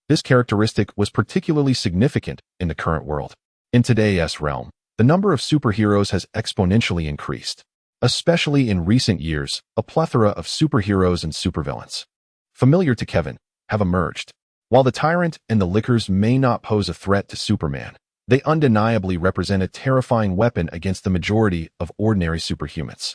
This characteristic was particularly significant in the current world. In today's realm, the number of superheroes has exponentially increased. Especially in recent years, a plethora of superheroes and supervillains, familiar to Kevin, have emerged. While the Tyrant and the lickers may not pose a threat to Superman, they undeniably represent a terrifying weapon against the majority of ordinary superhumans.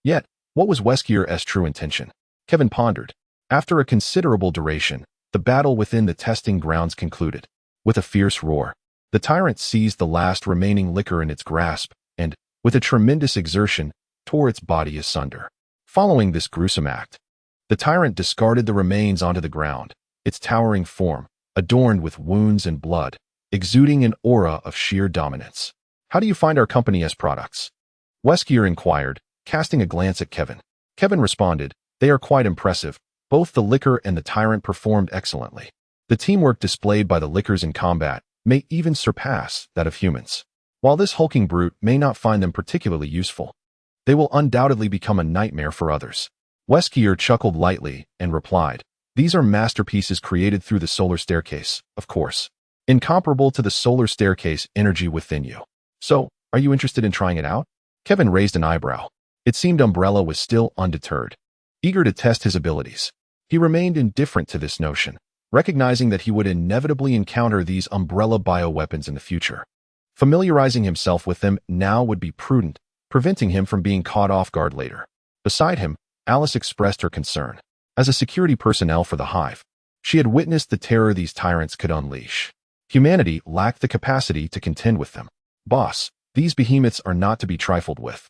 Yet, what was Weskier's true intention? Kevin pondered. After a considerable duration, the battle within the testing grounds concluded. With a fierce roar, the Tyrant seized the last remaining licker in its grasp and, with a tremendous exertion, tore its body asunder. Following this gruesome act, the Tyrant discarded the remains onto the ground, its towering form, adorned with wounds and blood, exuding an aura of sheer dominance. How do you find our company's products? Weskier inquired, casting a glance at Kevin. Kevin responded, they are quite impressive. Both the licker and the Tyrant performed excellently. The teamwork displayed by the lickers in combat may even surpass that of humans. While this hulking brute may not find them particularly useful, they will undoubtedly become a nightmare for others. Weskier chuckled lightly and replied, These are masterpieces created through the solar staircase, of course, incomparable to the solar staircase energy within you. So, are you interested in trying it out? Kevin raised an eyebrow. It seemed Umbrella was still undeterred, eager to test his abilities. He remained indifferent to this notion, recognizing that he would inevitably encounter these Umbrella bioweapons in the future. Familiarizing himself with them now would be prudent, preventing him from being caught off guard later. Beside him, Alice expressed her concern. As a security personnel for the Hive, she had witnessed the terror these tyrants could unleash. Humanity lacked the capacity to contend with them. Boss, these behemoths are not to be trifled with.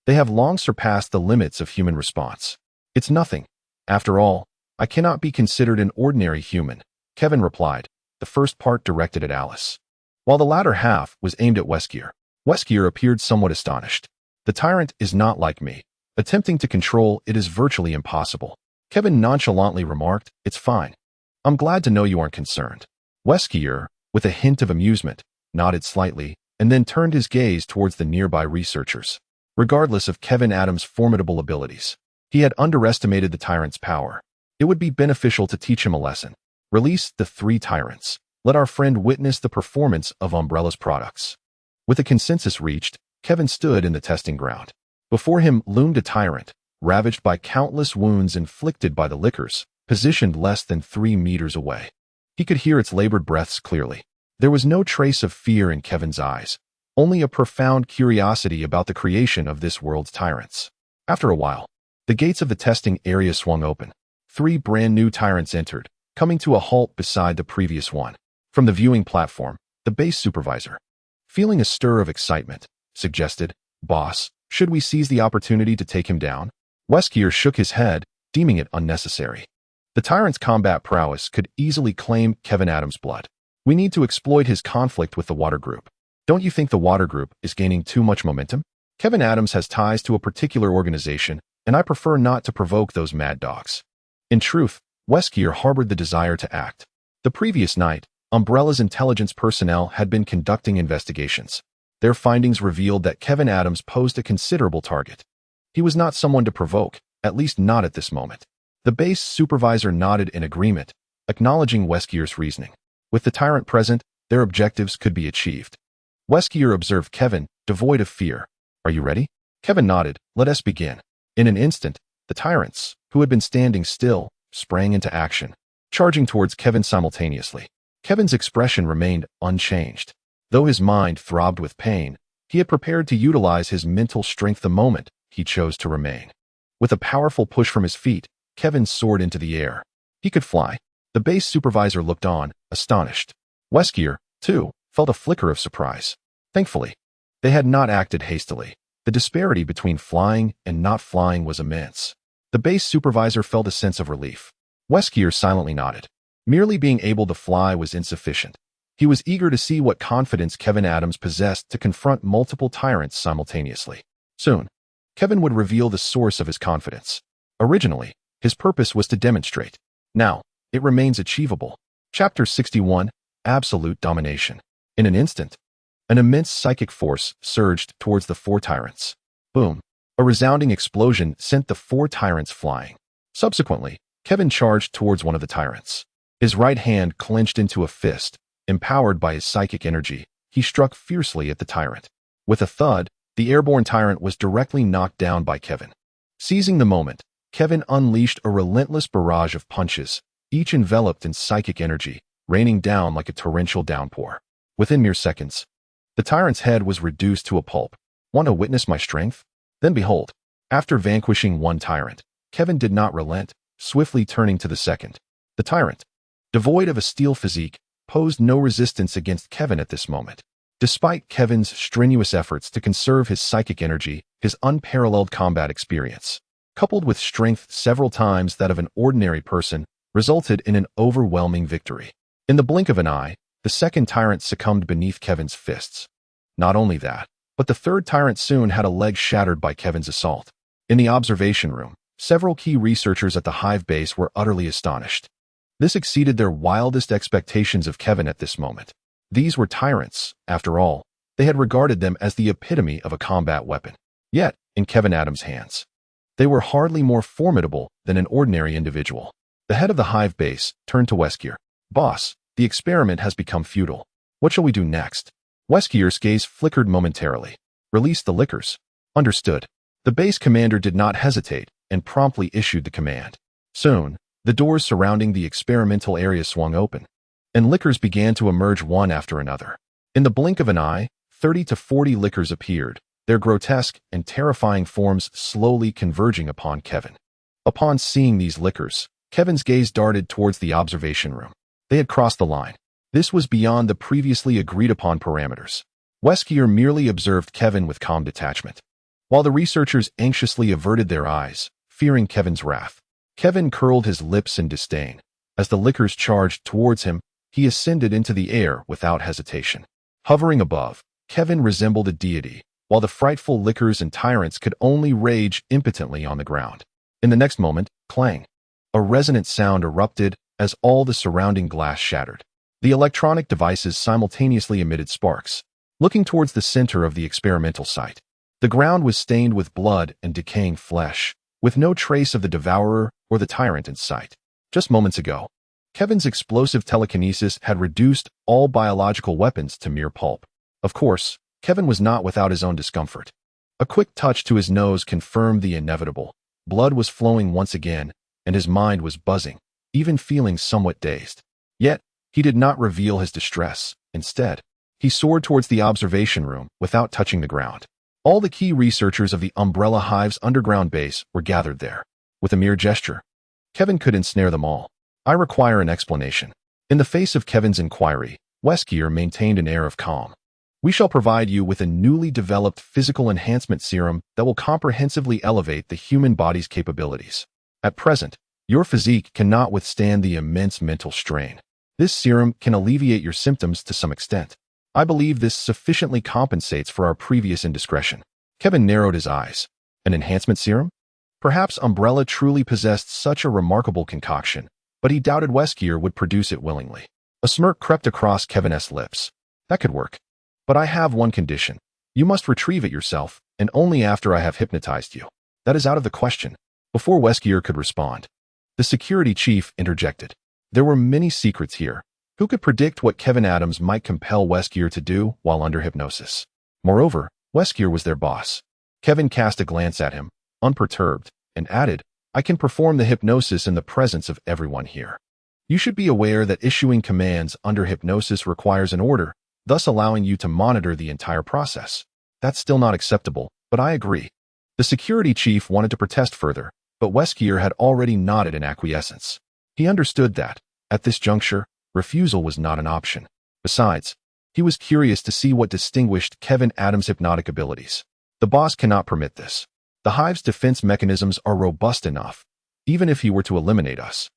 They have long surpassed the limits of human response. It's nothing. After all, I cannot be considered an ordinary human, Kevin replied, the first part directed at Alice, while the latter half was aimed at Weskier. Weskier appeared somewhat astonished. The tyrant is not like me. Attempting to control it is virtually impossible. Kevin nonchalantly remarked, it's fine. I'm glad to know you aren't concerned. Weskier, with a hint of amusement, nodded slightly, and then turned his gaze towards the nearby researchers. Regardless of Kevin Adams' formidable abilities, he had underestimated the tyrant's power. It would be beneficial to teach him a lesson. Release the 3 tyrants. Let our friend witness the performance of Umbrella's products. With a consensus reached, Kevin stood in the testing ground. Before him loomed a tyrant, ravaged by countless wounds inflicted by the lickers, positioned less than 3 meters away. He could hear its labored breaths clearly. There was no trace of fear in Kevin's eyes, only a profound curiosity about the creation of this world's tyrants. After a while, the gates of the testing area swung open. 3 brand new tyrants entered, coming to a halt beside the previous one. From the viewing platform, the base supervisor, feeling a stir of excitement, suggested, Boss, should we seize the opportunity to take him down? Weskier shook his head, deeming it unnecessary. The tyrant's combat prowess could easily claim Kevin Adams' blood. We need to exploit his conflict with the Water Group. Don't you think the Water Group is gaining too much momentum? Kevin Adams has ties to a particular organization, and I prefer not to provoke those mad dogs. In truth, Weskier harbored the desire to act. The previous night, Umbrella's intelligence personnel had been conducting investigations. Their findings revealed that Kevin Adams posed a considerable target. He was not someone to provoke, at least not at this moment. The base supervisor nodded in agreement, acknowledging Weskier's reasoning. With the tyrant present, their objectives could be achieved. Weskier observed Kevin, devoid of fear. Are you ready? Kevin nodded. Let us begin. In an instant, the tyrants, who had been standing still, sprang into action, charging towards Kevin simultaneously. Kevin's expression remained unchanged. Though his mind throbbed with pain, he had prepared to utilize his mental strength the moment he chose to remain. With a powerful push from his feet, Kevin soared into the air. He could fly. The base supervisor looked on, astonished. Weskier, too, felt a flicker of surprise. Thankfully, they had not acted hastily. The disparity between flying and not flying was immense. The base supervisor felt a sense of relief. Weskier silently nodded. Merely being able to fly was insufficient. He was eager to see what confidence Kevin Adams possessed to confront multiple tyrants simultaneously. Soon, Kevin would reveal the source of his confidence. Originally, his purpose was to demonstrate. Now, it remains achievable. Chapter 61, Absolute Domination. In an instant, an immense psychic force surged towards the 4 tyrants. Boom! A resounding explosion sent the 4 tyrants flying. Subsequently, Kevin charged towards one of the tyrants. His right hand clenched into a fist. Empowered by his psychic energy, he struck fiercely at the tyrant. With a thud, the airborne tyrant was directly knocked down by Kevin. Seizing the moment, Kevin unleashed a relentless barrage of punches, each enveloped in psychic energy, raining down like a torrential downpour. Within mere seconds, the tyrant's head was reduced to a pulp. Want to witness my strength? Then behold, after vanquishing one tyrant, Kevin did not relent, swiftly turning to the second. The tyrant, devoid of a steel physique, posed no resistance against Kevin at this moment. Despite Kevin's strenuous efforts to conserve his psychic energy, his unparalleled combat experience, coupled with strength several times that of an ordinary person, resulted in an overwhelming victory. In the blink of an eye, the second tyrant succumbed beneath Kevin's fists. Not only that, but the third tyrant soon had a leg shattered by Kevin's assault. In the observation room, several key researchers at the Hive base were utterly astonished. This exceeded their wildest expectations of Kevin at this moment. These were tyrants, after all. They had regarded them as the epitome of a combat weapon. Yet, in Kevin Adams' hands, they were hardly more formidable than an ordinary individual. The head of the hive base turned to Weskier. Boss, the experiment has become futile. What shall we do next? Weskier's gaze flickered momentarily. Release the liquors. Understood. The base commander did not hesitate and promptly issued the command. Soon, the doors surrounding the experimental area swung open, and liquors began to emerge one after another. In the blink of an eye, 30 to 40 liquors appeared, their grotesque and terrifying forms slowly converging upon Kevin. Upon seeing these liquors, Kevin's gaze darted towards the observation room. They had crossed the line. This was beyond the previously agreed-upon parameters. Weskier merely observed Kevin with calm detachment, while the researchers anxiously averted their eyes, fearing Kevin's wrath. Kevin curled his lips in disdain. As the liquors charged towards him, he ascended into the air without hesitation. Hovering above, Kevin resembled a deity, while the frightful liquors and tyrants could only rage impotently on the ground. In the next moment, clang! A resonant sound erupted as all the surrounding glass shattered. The electronic devices simultaneously emitted sparks. Looking towards the center of the experimental site, the ground was stained with blood and decaying flesh, with no trace of the devourer or the tyrant in sight. Just moments ago, Kevin's explosive telekinesis had reduced all biological weapons to mere pulp. Of course, Kevin was not without his own discomfort. A quick touch to his nose confirmed the inevitable. Blood was flowing once again, and his mind was buzzing, even feeling somewhat dazed. Yet, he did not reveal his distress. Instead, he soared towards the observation room without touching the ground. All the key researchers of the Umbrella Hive's underground base were gathered there. With a mere gesture, Kevin could ensnare them all. I require an explanation. In the face of Kevin's inquiry, Weskier maintained an air of calm. We shall provide you with a newly developed physical enhancement serum that will comprehensively elevate the human body's capabilities. At present, your physique cannot withstand the immense mental strain. This serum can alleviate your symptoms to some extent. I believe this sufficiently compensates for our previous indiscretion. Kevin narrowed his eyes. An enhancement serum? Perhaps Umbrella truly possessed such a remarkable concoction, but he doubted Weskier would produce it willingly. A smirk crept across Kevin's lips. That could work. But I have one condition. You must retrieve it yourself, and only after I have hypnotized you. That is out of the question. Before Weskier could respond, the security chief interjected. There were many secrets here. Who could predict what Kevin Adams might compel Weskier to do while under hypnosis? Moreover, Weskier was their boss. Kevin cast a glance at him, unperturbed, and added, I can perform the hypnosis in the presence of everyone here. You should be aware that issuing commands under hypnosis requires an order, thus allowing you to monitor the entire process. That's still not acceptable, but I agree. The security chief wanted to protest further, but Weskier had already nodded in acquiescence. He understood that, at this juncture, refusal was not an option. Besides, he was curious to see what distinguished Kevin Adams' hypnotic abilities. The boss cannot permit this. The Hive's defense mechanisms are robust enough, even if he were to eliminate us.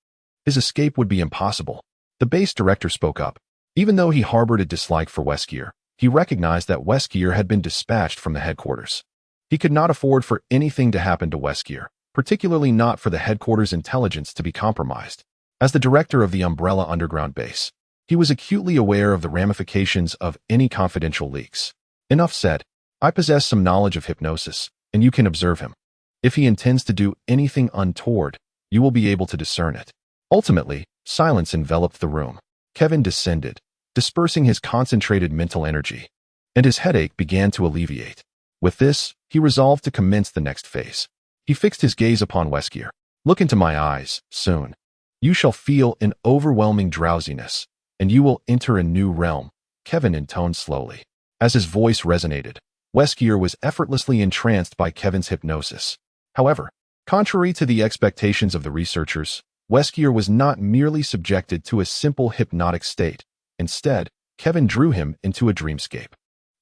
His escape would be impossible. The base director spoke up. Even though he harbored a dislike for Weskier, he recognized that Weskier had been dispatched from the headquarters. He could not afford for anything to happen to Weskier, particularly not for the headquarters' intelligence to be compromised. As the director of the Umbrella underground base, he was acutely aware of the ramifications of any confidential leaks. Enough said. I possess some knowledge of hypnosis, and you can observe him. If he intends to do anything untoward, you will be able to discern it. Ultimately, silence enveloped the room. Kevin descended, dispersing his concentrated mental energy, and his headache began to alleviate. With this, he resolved to commence the next phase. He fixed his gaze upon Weskier. Look into my eyes, soon. You shall feel an overwhelming drowsiness, and you will enter a new realm, Kevin intoned slowly. As his voice resonated, Weskier was effortlessly entranced by Kevin's hypnosis. However, contrary to the expectations of the researchers, Weskier was not merely subjected to a simple hypnotic state. Instead, Kevin drew him into a dreamscape.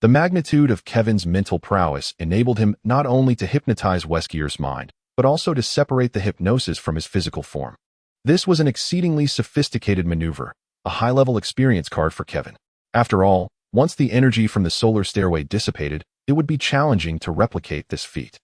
The magnitude of Kevin's mental prowess enabled him not only to hypnotize Weskier's mind, but also to separate the hypnosis from his physical form. This was an exceedingly sophisticated maneuver, a high-level experience card for Kevin. After all, once the energy from the solar stairway dissipated, it would be challenging to replicate this feat.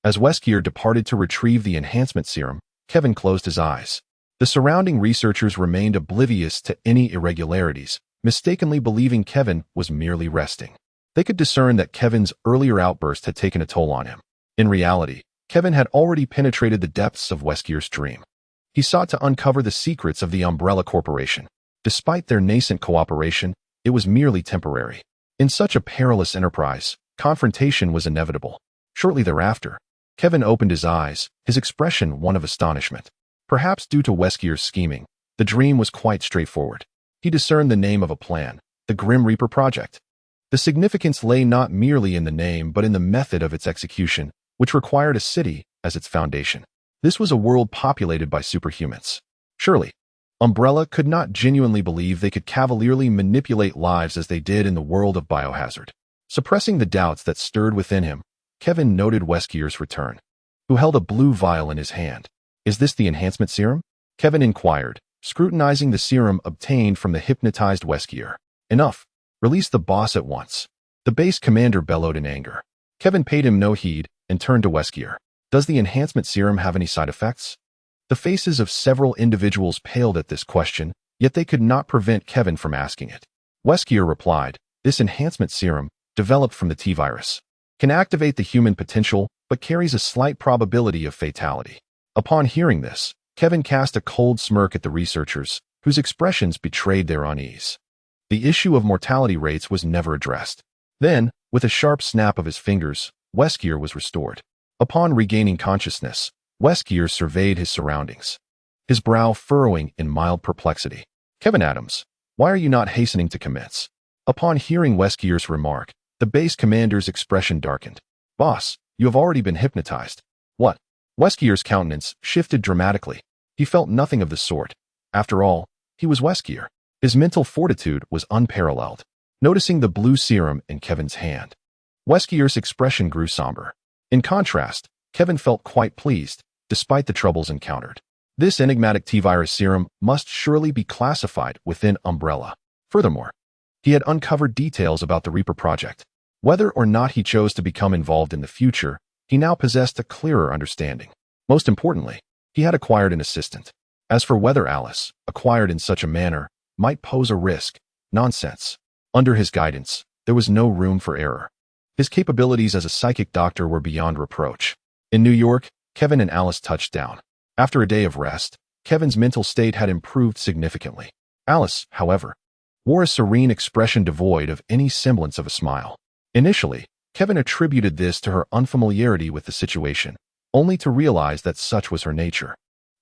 As Weskier departed to retrieve the enhancement serum, Kevin closed his eyes. The surrounding researchers remained oblivious to any irregularities, mistakenly believing Kevin was merely resting. They could discern that Kevin's earlier outburst had taken a toll on him. In reality, Kevin had already penetrated the depths of Weskier's dream. He sought to uncover the secrets of the Umbrella Corporation. Despite their nascent cooperation, it was merely temporary. In such a perilous enterprise, confrontation was inevitable. Shortly thereafter, Kevin opened his eyes, his expression one of astonishment. Perhaps due to Weskier's scheming, the dream was quite straightforward. He discerned the name of a plan, the Grim Reaper Project. The significance lay not merely in the name but in the method of its execution, which required a city as its foundation. This was a world populated by superhumans. Surely, Umbrella could not genuinely believe they could cavalierly manipulate lives as they did in the world of Biohazard. Suppressing the doubts that stirred within him, Kevin noted Weskier's return, who held a blue vial in his hand. "Is this the enhancement serum?" Kevin inquired, scrutinizing the serum obtained from the hypnotized Weskier. "Enough. Release the boss at once." The base commander bellowed in anger. Kevin paid him no heed and turned to Weskier. "Does the enhancement serum have any side effects?" The faces of several individuals paled at this question, yet they could not prevent Kevin from asking it. Weskier replied, "This enhancement serum, developed from the T-virus, can activate the human potential but carries a slight probability of fatality." Upon hearing this, Kevin cast a cold smirk at the researchers, whose expressions betrayed their unease. The issue of mortality rates was never addressed. Then, with a sharp snap of his fingers, Weskier was restored. Upon regaining consciousness, Weskier surveyed his surroundings, his brow furrowing in mild perplexity. "Kevin Adams, why are you not hastening to commence?" Upon hearing Weskier's remark, the base commander's expression darkened. "Boss, you have already been hypnotized." "What?" Weskier's countenance shifted dramatically. He felt nothing of the sort. After all, he was Weskier. His mental fortitude was unparalleled. Noticing the blue serum in Kevin's hand, Weskier's expression grew somber. In contrast, Kevin felt quite pleased, despite the troubles encountered. This enigmatic T-virus serum must surely be classified within Umbrella. Furthermore, he had uncovered details about the Reaper Project. Whether or not he chose to become involved in the future, he now possessed a clearer understanding. Most importantly, he had acquired an assistant. As for whether Alice, acquired in such a manner, might pose a risk, nonsense. Under his guidance, there was no room for error. His capabilities as a psychic doctor were beyond reproach. In New York, Kevin and Alice touched down. After a day of rest, Kevin's mental state had improved significantly. Alice, however, wore a serene expression devoid of any semblance of a smile. Initially, Kevin attributed this to her unfamiliarity with the situation, only to realize that such was her nature.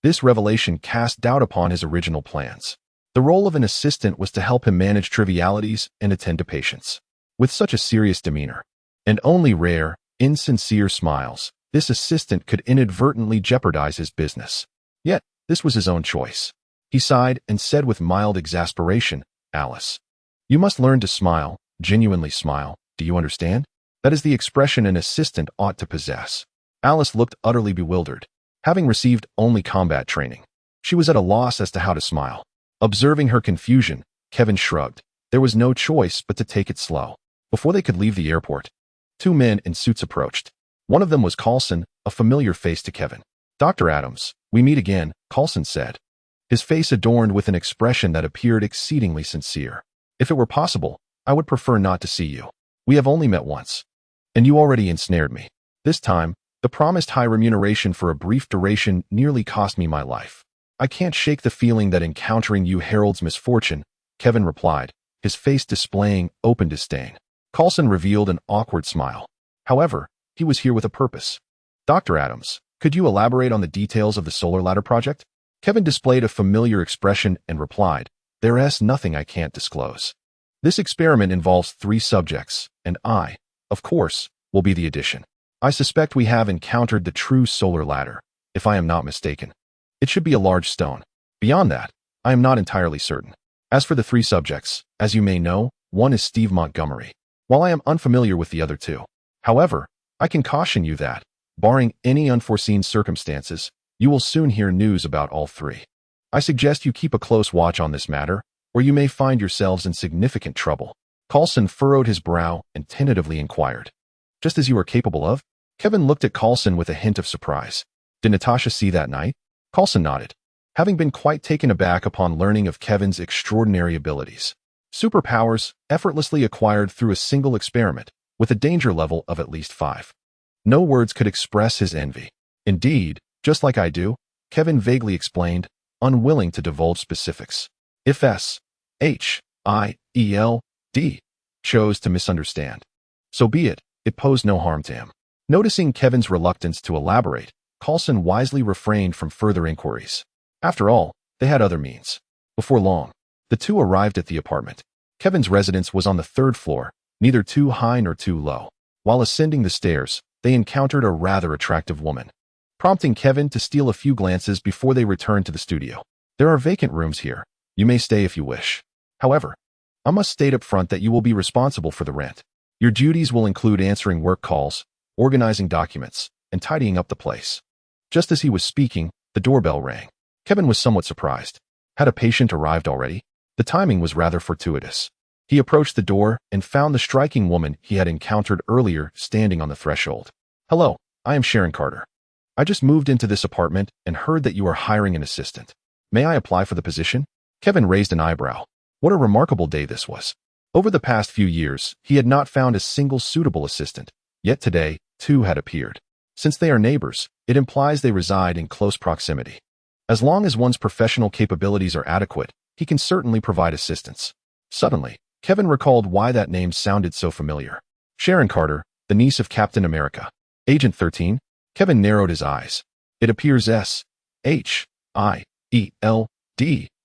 This revelation cast doubt upon his original plans. The role of an assistant was to help him manage trivialities and attend to patients. With such a serious demeanor, and only rare, insincere smiles, this assistant could inadvertently jeopardize his business. Yet, this was his own choice. He sighed and said with mild exasperation, "Alice, you must learn to smile, genuinely smile, do you understand? That is the expression an assistant ought to possess." Alice looked utterly bewildered. Having received only combat training, she was at a loss as to how to smile. Observing her confusion, Kevin shrugged. There was no choice but to take it slow. Before they could leave the airport, two men in suits approached. One of them was Coulson, a familiar face to Kevin. "Dr. Adams, we meet again," Coulson said, his face adorned with an expression that appeared exceedingly sincere. "If it were possible, I would prefer not to see you. We have only met once, and you already ensnared me. This time, the promised high remuneration for a brief duration nearly cost me my life. I can't shake the feeling that encountering you heralds misfortune," Kevin replied, his face displaying open disdain. Coulson revealed an awkward smile. However, he was here with a purpose. "Dr. Adams, could you elaborate on the details of the Solar Ladder project?" Kevin displayed a familiar expression and replied, "There is nothing I can't disclose. This experiment involves 3 subjects, and I, of course, will be the addition. I suspect we have encountered the true Solar Ladder, if I am not mistaken. It should be a large stone. Beyond that, I am not entirely certain. As for the 3 subjects, as you may know, one is Steve Montgomery, while I am unfamiliar with the other 2. However, I can caution you that, barring any unforeseen circumstances, you will soon hear news about all 3. I suggest you keep a close watch on this matter, or you may find yourselves in significant trouble." Coulson furrowed his brow and tentatively inquired, "Just as you are capable of?" Kevin looked at Coulson with a hint of surprise. "Did Natasha see that night?" Coulson nodded, having been quite taken aback upon learning of Kevin's extraordinary abilities. Superpowers effortlessly acquired through a single experiment, with a danger level of at least 5. No words could express his envy. "Indeed, just like I do," Kevin vaguely explained, unwilling to divulge specifics. If S.H.I.E.L.D. chose to misunderstand, so be it. It posed no harm to him. Noticing Kevin's reluctance to elaborate, Coulson wisely refrained from further inquiries. After all, they had other means. Before long, the two arrived at the apartment. Kevin's residence was on the third floor, neither too high nor too low. While ascending the stairs, they encountered a rather attractive woman, prompting Kevin to steal a few glances before they returned to the studio. There are vacant rooms here. You may stay if you wish. However, I must state up front that you will be responsible for the rent. Your duties will include answering work calls, organizing documents, and tidying up the place. Just as he was speaking, the doorbell rang. Kevin was somewhat surprised. Had a patient arrived already? The timing was rather fortuitous. He approached the door and found the striking woman he had encountered earlier standing on the threshold. Hello, I am Sharon Carter. I just moved into this apartment and heard that you are hiring an assistant. May I apply for the position? Kevin raised an eyebrow. What a remarkable day this was. Over the past few years, he had not found a single suitable assistant, yet today, two had appeared. Since they are neighbors, it implies they reside in close proximity. As long as one's professional capabilities are adequate, he can certainly provide assistance. Suddenly, Kevin recalled why that name sounded so familiar. Sharon Carter, the niece of Captain America. Agent 13? Kevin narrowed his eyes. It appears S.H.I.E.L.D.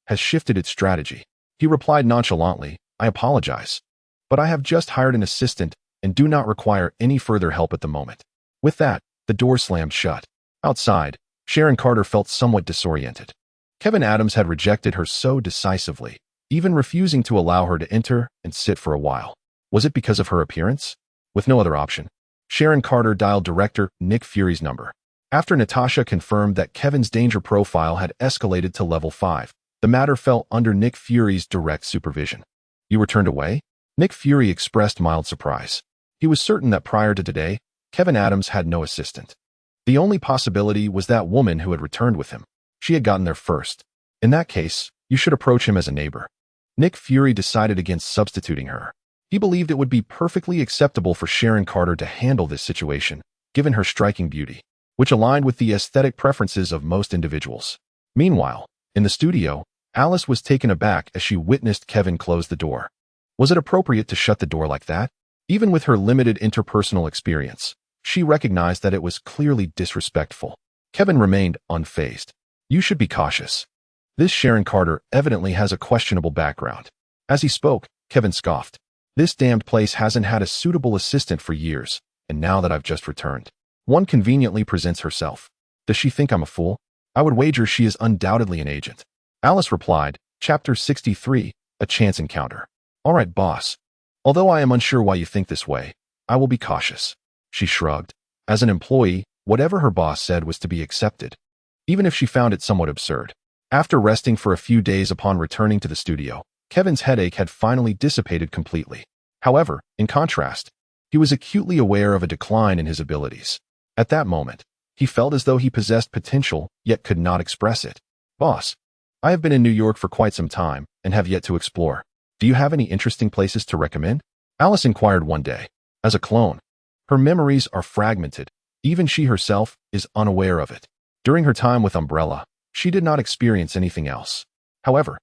has shifted its strategy. He replied nonchalantly, I apologize, but I have just hired an assistant and do not require any further help at the moment. With that, the door slammed shut. Outside, Sharon Carter felt somewhat disoriented. Kevin Adams had rejected her so decisively, even refusing to allow her to enter and sit for a while. Was it because of her appearance? With no other option, Sharon Carter dialed director Nick Fury's number. After Natasha confirmed that Kevin's danger profile had escalated to level 5, the matter fell under Nick Fury's direct supervision. You were turned away? Nick Fury expressed mild surprise. He was certain that prior to today, Kevin Adams had no assistant. The only possibility was that woman who had returned with him. She had gotten there first. In that case, you should approach him as a neighbor. Nick Fury decided against substituting her. He believed it would be perfectly acceptable for Sharon Carter to handle this situation, given her striking beauty, which aligned with the aesthetic preferences of most individuals. Meanwhile, in the studio, Alice was taken aback as she witnessed Kevin close the door. Was it appropriate to shut the door like that? Even with her limited interpersonal experience, she recognized that it was clearly disrespectful. Kevin remained unfazed. You should be cautious. This Sharon Carter evidently has a questionable background. As he spoke, Kevin scoffed. This damned place hasn't had a suitable assistant for years, and now that I've just returned, one conveniently presents herself. Does she think I'm a fool? I would wager she is undoubtedly an agent. Alice replied, Chapter 63, A Chance Encounter. All right, boss. Although I am unsure why you think this way, I will be cautious. She shrugged. As an employee, whatever her boss said was to be accepted, even if she found it somewhat absurd. After resting for a few days upon returning to the studio, Kevin's headache had finally dissipated completely. However, in contrast, he was acutely aware of a decline in his abilities. At that moment, he felt as though he possessed potential, yet could not express it. Boss, I have been in New York for quite some time and have yet to explore. Do you have any interesting places to recommend? Alice inquired one day. As a clone, her memories are fragmented. Even she herself is unaware of it. During her time with Umbrella, she did not experience anything else. However,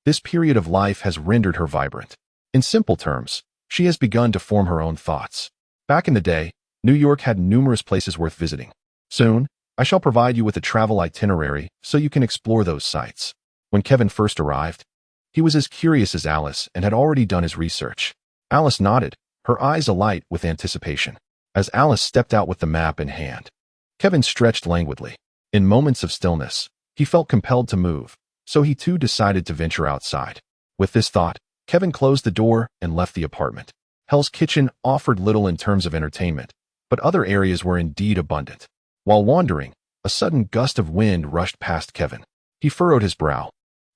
this period of life has rendered her vibrant. In simple terms, she has begun to form her own thoughts. Back in the day, New York had numerous places worth visiting. Soon, I shall provide you with a travel itinerary so you can explore those sites. When Kevin first arrived, he was as curious as Alice and had already done his research. Alice nodded, her eyes alight with anticipation. As Alice stepped out with the map in hand, Kevin stretched languidly. In moments of stillness, he felt compelled to move, so he too decided to venture outside. With this thought, Kevin closed the door and left the apartment. Hell's Kitchen offered little in terms of entertainment, but other areas were indeed abundant. While wandering, a sudden gust of wind rushed past Kevin. He furrowed his brow,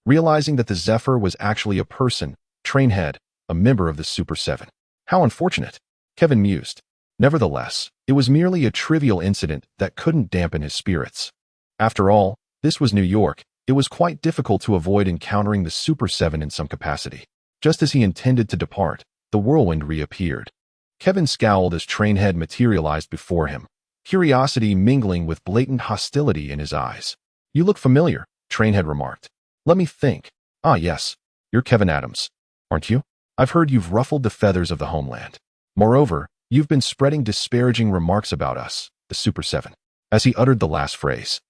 realizing that the Zephyr was actually a person, Trainhead, a member of the Super 7. How unfortunate, Kevin mused. Nevertheless, it was merely a trivial incident that couldn't dampen his spirits. After all, this was New York. It was quite difficult to avoid encountering the Super 7 in some capacity. Just as he intended to depart, the whirlwind reappeared. Kevin scowled as Trainhead materialized before him, curiosity mingling with blatant hostility in his eyes. You look familiar, Trainhead remarked. Let me think. Ah, yes. You're Kevin Adams, aren't you? I've heard you've ruffled the feathers of the homeland. Moreover, you've been spreading disparaging remarks about us, the Super Seven. As he uttered the last phrase,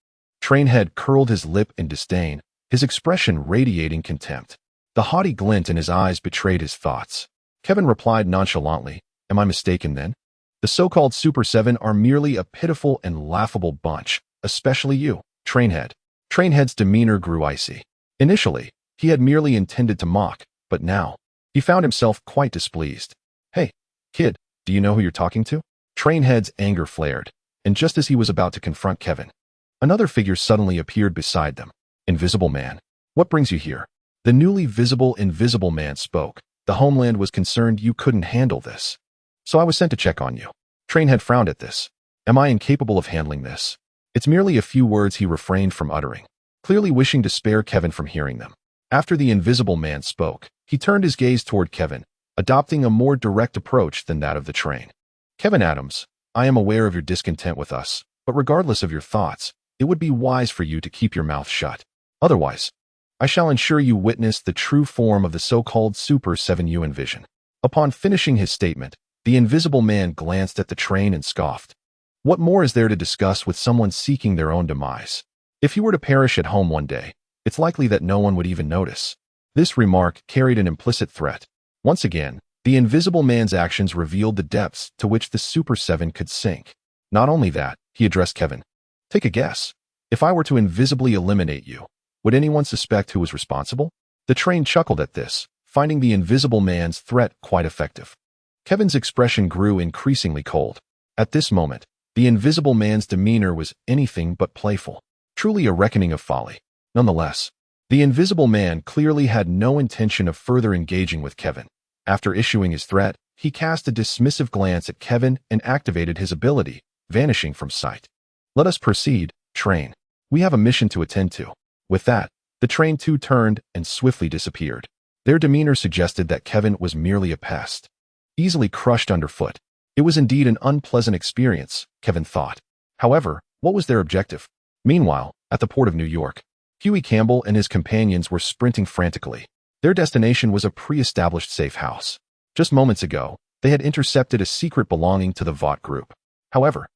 Trainhead curled his lip in disdain, his expression radiating contempt. The haughty glint in his eyes betrayed his thoughts. Kevin replied nonchalantly, Am I mistaken then? The so-called Super Seven are merely a pitiful and laughable bunch, especially you, Trainhead. Trainhead's demeanor grew icy. Initially, he had merely intended to mock, but now, he found himself quite displeased. Hey, kid, do you know who you're talking to? Trainhead's anger flared, and just as he was about to confront Kevin, another figure suddenly appeared beside them. Invisible Man. What brings you here? The newly visible Invisible Man spoke. The homeland was concerned you couldn't handle this. So I was sent to check on you. Trainhead frowned at this. Am I incapable of handling this? It's merely a few words he refrained from uttering, clearly wishing to spare Kevin from hearing them. After the Invisible Man spoke, he turned his gaze toward Kevin, adopting a more direct approach than that of the train. Kevin Adams, I am aware of your discontent with us, but regardless of your thoughts, it would be wise for you to keep your mouth shut. Otherwise, I shall ensure you witness the true form of the so-called Super 7 you envision. Upon finishing his statement, the Invisible Man glanced at the train and scoffed. What more is there to discuss with someone seeking their own demise? If you were to perish at home one day, it's likely that no one would even notice. This remark carried an implicit threat. Once again, the Invisible Man's actions revealed the depths to which the Super 7 could sink. Not only that, he addressed Kevin. Take a guess. If I were to invisibly eliminate you, would anyone suspect who was responsible? The train chuckled at this, finding the Invisible Man's threat quite effective. Kevin's expression grew increasingly cold. At this moment, the Invisible Man's demeanor was anything but playful, truly a reckoning of folly. Nonetheless, the Invisible Man clearly had no intention of further engaging with Kevin. After issuing his threat, he cast a dismissive glance at Kevin and activated his ability, vanishing from sight. Let us proceed, train. We have a mission to attend to. With that, the train too turned and swiftly disappeared. Their demeanor suggested that Kevin was merely a pest, easily crushed underfoot. It was indeed an unpleasant experience, Kevin thought. However, what was their objective? Meanwhile, at the port of New York, Huey Campbell and his companions were sprinting frantically. Their destination was a pre-established safe house. Just moments ago, they had intercepted a secret belonging to the Vought group. However,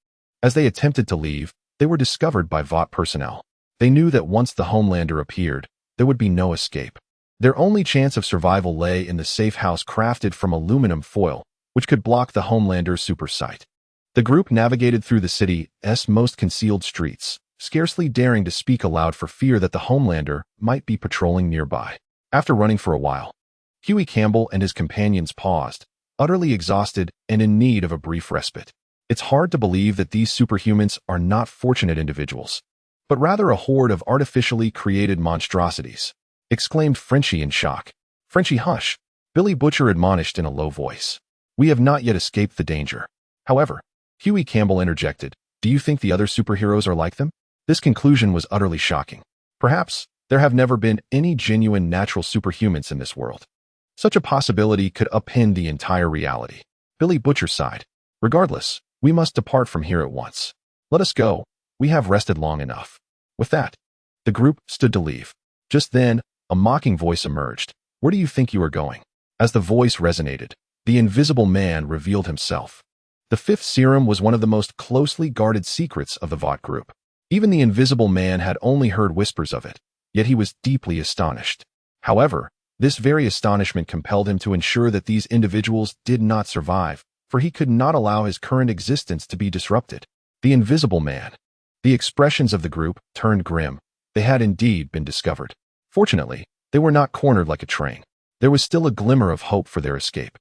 as they attempted to leave, they were discovered by Vought personnel. They knew that once the Homelander appeared, there would be no escape. Their only chance of survival lay in the safe house crafted from aluminum foil, which could block the Homelander's super sight. The group navigated through the city's most concealed streets, scarcely daring to speak aloud for fear that the Homelander might be patrolling nearby. After running for a while, Huey Campbell and his companions paused, utterly exhausted and in need of a brief respite. It's hard to believe that these superhumans are not fortunate individuals, but rather a horde of artificially created monstrosities, exclaimed Frenchie in shock. Frenchie, hush, Billy Butcher admonished in a low voice. We have not yet escaped the danger. However, Huey Campbell interjected, do you think the other superheroes are like them? This conclusion was utterly shocking. Perhaps there have never been any genuine natural superhumans in this world. Such a possibility could upend the entire reality. Billy Butcher sighed. Regardless, we must depart from here at once. Let us go. We have rested long enough. With that, the group stood to leave. Just then, a mocking voice emerged. Where do you think you are going? As the voice resonated, the Invisible Man revealed himself. The fifth serum was one of the most closely guarded secrets of the Vought group. Even the Invisible Man had only heard whispers of it, yet he was deeply astonished. However, this very astonishment compelled him to ensure that these individuals did not survive, for he could not allow his current existence to be disrupted. The Invisible Man. The expressions of the group turned grim. They had indeed been discovered. Fortunately, they were not cornered like a train. There was still a glimmer of hope for their escape.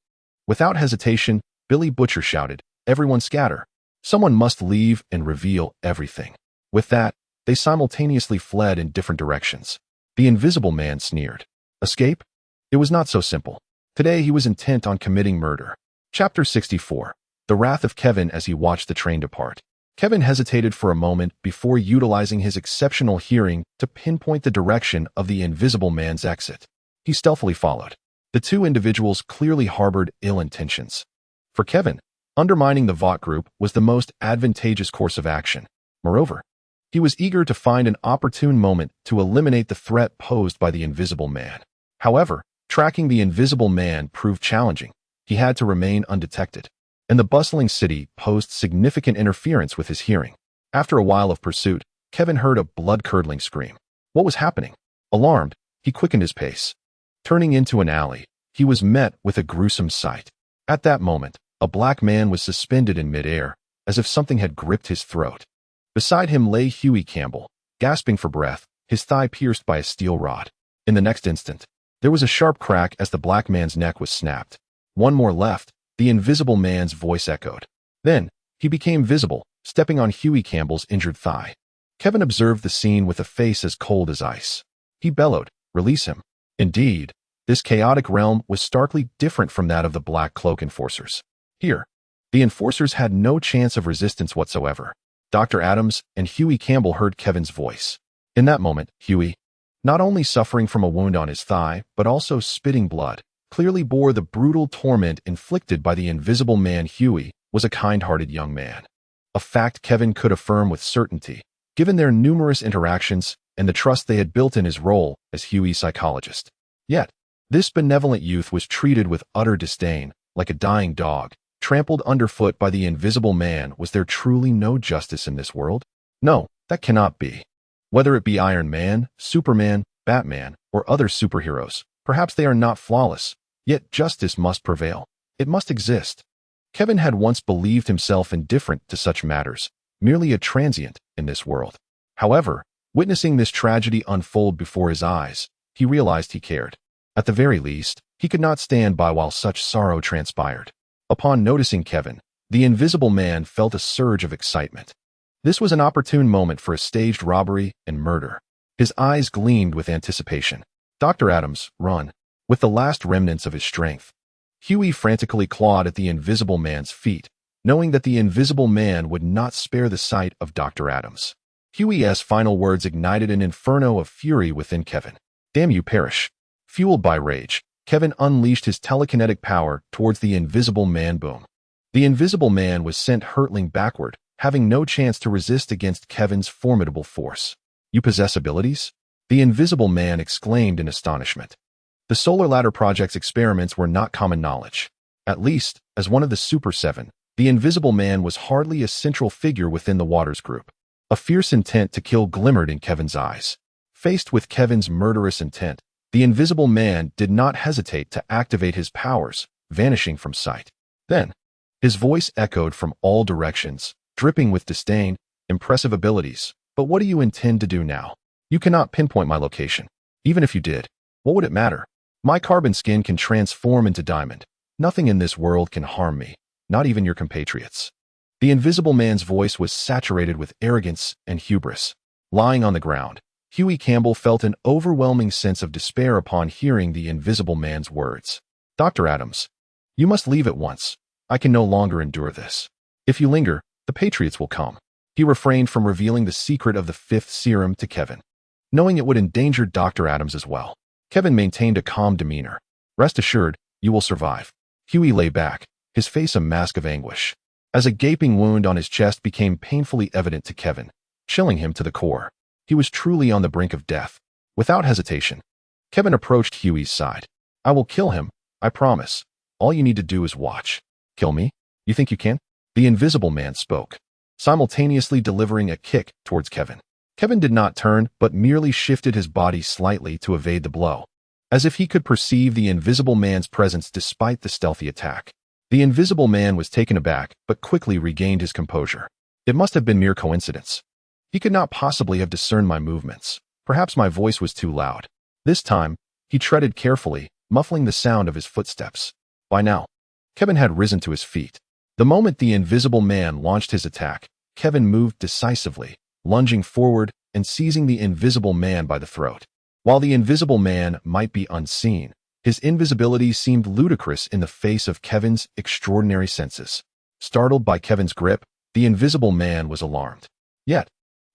Without hesitation, Billy Butcher shouted, Everyone scatter. Someone must leave and reveal everything. With that, they simultaneously fled in different directions. The Invisible Man sneered. Escape? It was not so simple. Today he was intent on committing murder. Chapter 64. The Wrath of Kevin as he watched the train depart. Kevin hesitated for a moment before utilizing his exceptional hearing to pinpoint the direction of the Invisible Man's exit. He stealthily followed. The two individuals clearly harbored ill intentions. For Kevin, undermining the Vought group was the most advantageous course of action. Moreover, He was eager to find an opportune moment to eliminate the threat posed by the Invisible Man. However, tracking the Invisible Man proved challenging. He had to remain undetected, and the bustling city posed significant interference with his hearing. After a while of pursuit, Kevin heard a blood-curdling scream. What was happening? Alarmed, he quickened his pace. Turning into an alley, he was met with a gruesome sight. At that moment, a black man was suspended in midair, as if something had gripped his throat. Beside him lay Huey Campbell, gasping for breath, his thigh pierced by a steel rod. In the next instant, there was a sharp crack as the black man's neck was snapped. One more left, the Invisible Man's voice echoed. Then, he became visible, stepping on Huey Campbell's injured thigh. Kevin observed the scene with a face as cold as ice. He bellowed, "Release him." Indeed, this chaotic realm was starkly different from that of the Black Cloak Enforcers. Here, the Enforcers had no chance of resistance whatsoever. Dr. Adams and Huey Campbell heard Kevin's voice. In that moment, Huey, not only suffering from a wound on his thigh, but also spitting blood, clearly bore the brutal torment inflicted by the Invisible Man. Huey was a kind-hearted young man. A fact Kevin could affirm with certainty, given their numerous interactions and the trust they had built in his role as Huey's psychologist. Yet, this benevolent youth was treated with utter disdain, like a dying dog, trampled underfoot by the Invisible Man. Was there truly no justice in this world? No, that cannot be. Whether it be Iron Man, Superman, Batman, or other superheroes, perhaps they are not flawless, yet justice must prevail. It must exist. Kevin had once believed himself indifferent to such matters, merely a transient in this world. However, witnessing this tragedy unfold before his eyes, he realized he cared. At the very least, he could not stand by while such sorrow transpired. Upon noticing Kevin, the Invisible Man felt a surge of excitement. This was an opportune moment for a staged robbery and murder. His eyes gleamed with anticipation. Dr. Adams, run. With the last remnants of his strength, Huey frantically clawed at the Invisible Man's feet, knowing that the Invisible Man would not spare the sight of Dr. Adams. Huey's final words ignited an inferno of fury within Kevin. Damn you, perish. Fueled by rage, Kevin unleashed his telekinetic power towards the Invisible Man. Boom. The Invisible Man was sent hurtling backward, having no chance to resist against Kevin's formidable force. You possess abilities? The Invisible Man exclaimed in astonishment. The Solar Ladder Project's experiments were not common knowledge. At least, as one of the Super Seven, the Invisible Man was hardly a central figure within the Waters group. A fierce intent to kill glimmered in Kevin's eyes. Faced with Kevin's murderous intent, the Invisible Man did not hesitate to activate his powers, vanishing from sight. Then, his voice echoed from all directions, dripping with disdain. Impressive abilities, but what do you intend to do now? You cannot pinpoint my location. Even if you did, what would it matter? My carbon skin can transform into diamond. Nothing in this world can harm me, not even your compatriots. The Invisible Man's voice was saturated with arrogance and hubris. Lying on the ground, Huey Campbell felt an overwhelming sense of despair upon hearing the Invisible Man's words. Dr. Adams, you must leave at once. I can no longer endure this. If you linger, the Patriots will come. He refrained from revealing the secret of the fifth serum to Kevin, knowing it would endanger Dr. Adams as well. Kevin maintained a calm demeanor. Rest assured, you will survive. Huey lay back, his face a mask of anguish, as a gaping wound on his chest became painfully evident to Kevin, chilling him to the core. He was truly on the brink of death. Without hesitation, Kevin approached Huey's side. I will kill him, I promise. All you need to do is watch. Kill me? You think you can? The Invisible Man spoke, simultaneously delivering a kick towards Kevin. Kevin did not turn, but merely shifted his body slightly to evade the blow, as if he could perceive the Invisible Man's presence despite the stealthy attack. The Invisible Man was taken aback, but quickly regained his composure. It must have been mere coincidence. He could not possibly have discerned my movements. Perhaps my voice was too loud. This time, he treaded carefully, muffling the sound of his footsteps. By now, Kevin had risen to his feet. The moment the Invisible Man launched his attack, Kevin moved decisively, lunging forward and seizing the Invisible Man by the throat. While the Invisible Man might be unseen, his invisibility seemed ludicrous in the face of Kevin's extraordinary senses. Startled by Kevin's grip, the Invisible Man was alarmed. Yet,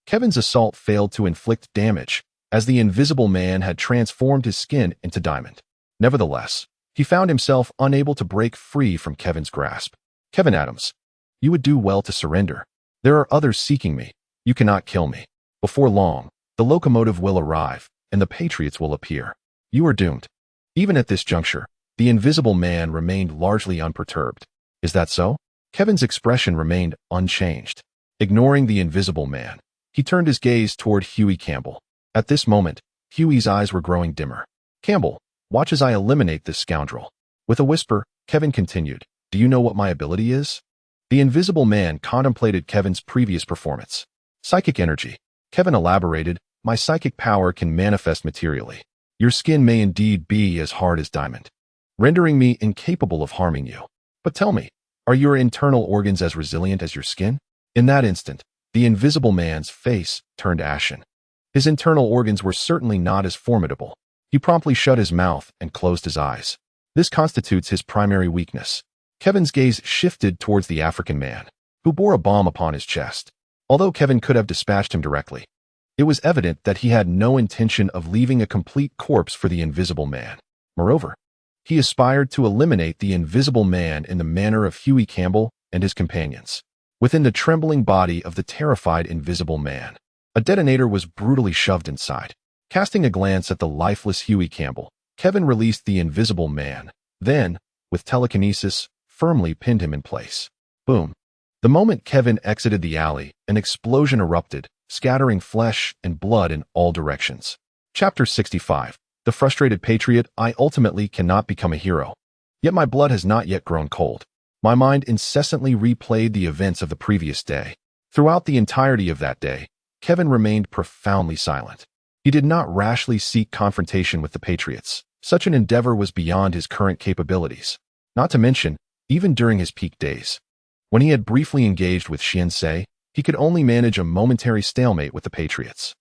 Kevin's assault failed to inflict damage, as the Invisible Man had transformed his skin into diamond. Nevertheless, he found himself unable to break free from Kevin's grasp. Kevin Adams, you would do well to surrender. There are others seeking me. You cannot kill me. Before long, the locomotive will arrive, and the Patriots will appear. You are doomed. Even at this juncture, the Invisible Man remained largely unperturbed. Is that so? Kevin's expression remained unchanged. Ignoring the Invisible Man, he turned his gaze toward Huey Campbell. At this moment, Huey's eyes were growing dimmer. Campbell, watch as I eliminate this scoundrel. With a whisper, Kevin continued, do you know what my ability is? The Invisible Man contemplated Kevin's previous performance. Psychic energy. Kevin elaborated, my psychic power can manifest materially. Your skin may indeed be as hard as diamond, rendering me incapable of harming you. But tell me, are your internal organs as resilient as your skin? In that instant, the Invisible Man's face turned ashen. His internal organs were certainly not as formidable. He promptly shut his mouth and closed his eyes. This constitutes his primary weakness. Kevin's gaze shifted towards the African man, who bore a bomb upon his chest. Although Kevin could have dispatched him directly, it was evident that he had no intention of leaving a complete corpse for the Invisible Man. Moreover, he aspired to eliminate the Invisible Man in the manner of Huey Campbell and his companions. Within the trembling body of the terrified Invisible Man, a detonator was brutally shoved inside. Casting a glance at the lifeless Huey Campbell, Kevin released the Invisible Man, then, with telekinesis, firmly pinned him in place. Boom. The moment Kevin exited the alley, an explosion erupted, scattering flesh and blood in all directions. Chapter 65. The Frustrated Patriot. I ultimately cannot become a hero. Yet my blood has not yet grown cold. My mind incessantly replayed the events of the previous day. Throughout the entirety of that day, Kevin remained profoundly silent. He did not rashly seek confrontation with the Patriots. Such an endeavor was beyond his current capabilities. Not to mention, even during his peak days, when he had briefly engaged with Shinsei, he could only manage a momentary stalemate with the Patriots.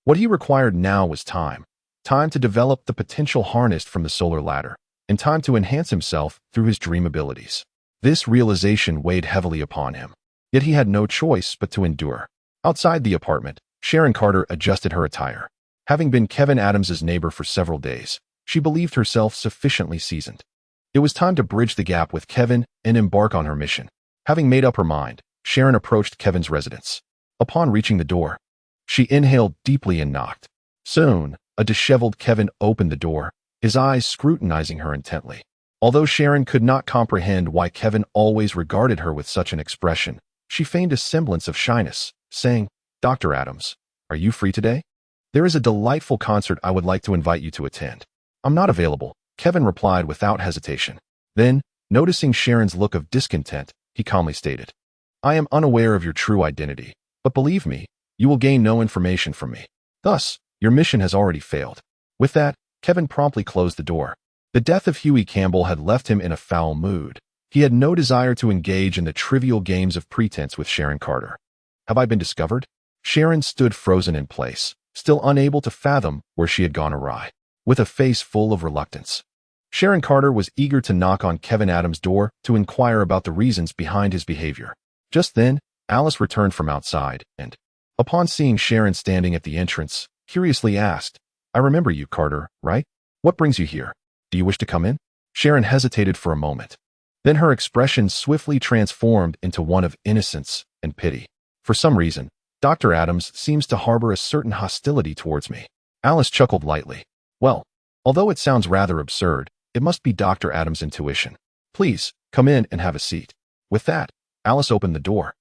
What he required now was time. Time to develop the potential harnessed from the solar ladder, and time to enhance himself through his dream abilities. This realization weighed heavily upon him. Yet he had no choice but to endure. Outside the apartment, Sharon Carter adjusted her attire. Having been Kevin Adams's neighbor for several days, she believed herself sufficiently seasoned. It was time to bridge the gap with Kevin and embark on her mission. Having made up her mind, Sharon approached Kevin's residence. Upon reaching the door, she inhaled deeply and knocked. Soon, a disheveled Kevin opened the door, his eyes scrutinizing her intently. Although Sharon could not comprehend why Kevin always regarded her with such an expression, she feigned a semblance of shyness, saying, Dr. Adams, are you free today? There is a delightful concert I would like to invite you to attend. I'm not available, Kevin replied without hesitation. Then, noticing Sharon's look of discontent, he calmly stated, I am unaware of your true identity, but believe me, you will gain no information from me. Thus, your mission has already failed. With that, Kevin promptly closed the door. The death of Huey Campbell had left him in a foul mood. He had no desire to engage in the trivial games of pretense with Sharon Carter. Have I been discovered? Sharon stood frozen in place, still unable to fathom where she had gone awry. With a face full of reluctance, Sharon Carter was eager to knock on Kevin Adams' door to inquire about the reasons behind his behavior. Just then, Alice returned from outside and, upon seeing Sharon standing at the entrance, curiously asked, I remember you, Carter, right? What brings you here? Do you wish to come in? Sharon hesitated for a moment. Then her expression swiftly transformed into one of innocence and pity. For some reason, Dr. Adams seems to harbor a certain hostility towards me. Alice chuckled lightly. Well, although it sounds rather absurd, it must be Dr. Adams' intuition. Please, come in and have a seat. With that, Alice opened the door,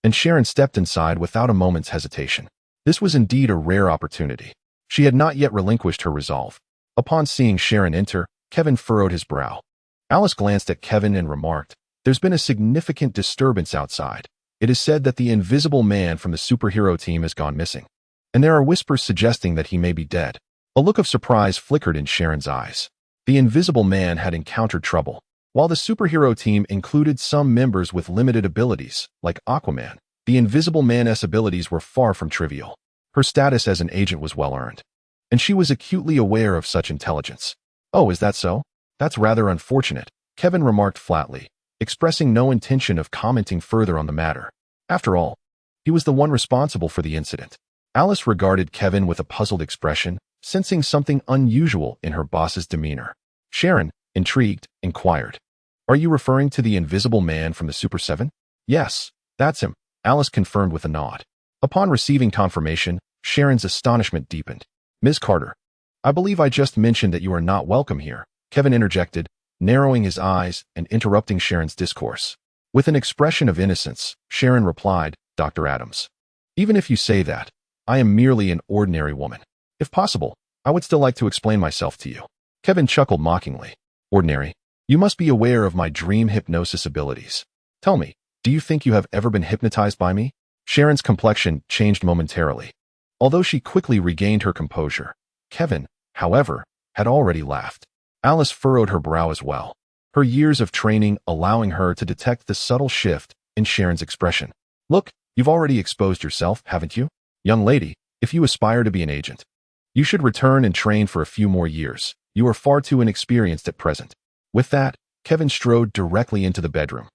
and Sharon stepped inside without a moment's hesitation. This was indeed a rare opportunity. She had not yet relinquished her resolve. Upon seeing Sharon enter, Kevin furrowed his brow. Alice glanced at Kevin and remarked, There's been a significant disturbance outside. It is said that the Invisible Man from the superhero team has gone missing, and there are whispers suggesting that he may be dead. A look of surprise flickered in Sharon's eyes. The Invisible Man had encountered trouble. While the superhero team included some members with limited abilities, like Aquaman, the Invisible Man's abilities were far from trivial. Her status as an agent was well earned, and she was acutely aware of such intelligence. Oh, is that so? That's rather unfortunate, Kevin remarked flatly, expressing no intention of commenting further on the matter. After all, he was the one responsible for the incident. Alice regarded Kevin with a puzzled expression, sensing something unusual in her boss's demeanor. Sharon, intrigued, inquired, Are you referring to the Invisible Man from the Super 7? Yes, that's him, Alice confirmed with a nod. Upon receiving confirmation, Sharon's astonishment deepened. Ms. Carter, I believe I just mentioned that you are not welcome here, Kevin interjected, narrowing his eyes and interrupting Sharon's discourse. With an expression of innocence, Sharon replied, Dr. Adams, even if you say that, I am merely an ordinary woman. If possible, I would still like to explain myself to you. Kevin chuckled mockingly. Ordinary? You must be aware of my dream hypnosis abilities. Tell me, do you think you have ever been hypnotized by me? Sharon's complexion changed momentarily. Although she quickly regained her composure, Kevin, however, had already laughed. Alice furrowed her brow as well, her years of training allowing her to detect the subtle shift in Sharon's expression. Look, you've already exposed yourself, haven't you? Young lady, if you aspire to be an agent, you should return and train for a few more years. You are far too inexperienced at present. With that, Kevin strode directly into the bedroom,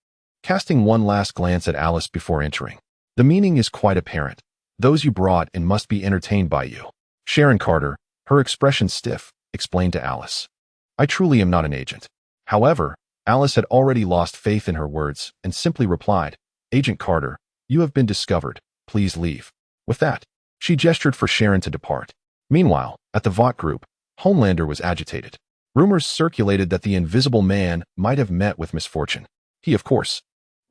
casting one last glance at Alice before entering. The meaning is quite apparent. Those you brought in must be entertained by you. Sharon Carter, her expression stiff, explained to Alice. I truly am not an agent. However, Alice had already lost faith in her words and simply replied, Agent Carter, you have been discovered. Please leave. With that, she gestured for Sharon to depart. Meanwhile, at the Vought group, Homelander was agitated. Rumors circulated that the Invisible Man might have met with misfortune. He, of course,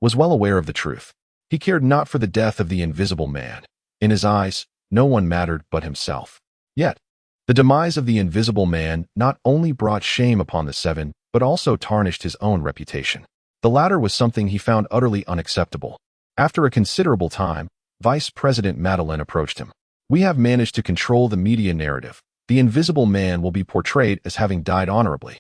was well aware of the truth. He cared not for the death of the Invisible Man. In his eyes, no one mattered but himself. Yet, the demise of the Invisible Man not only brought shame upon the Seven, but also tarnished his own reputation. The latter was something he found utterly unacceptable. After a considerable time, Vice President Madeline approached him. We have managed to control the media narrative. The Invisible Man will be portrayed as having died honorably.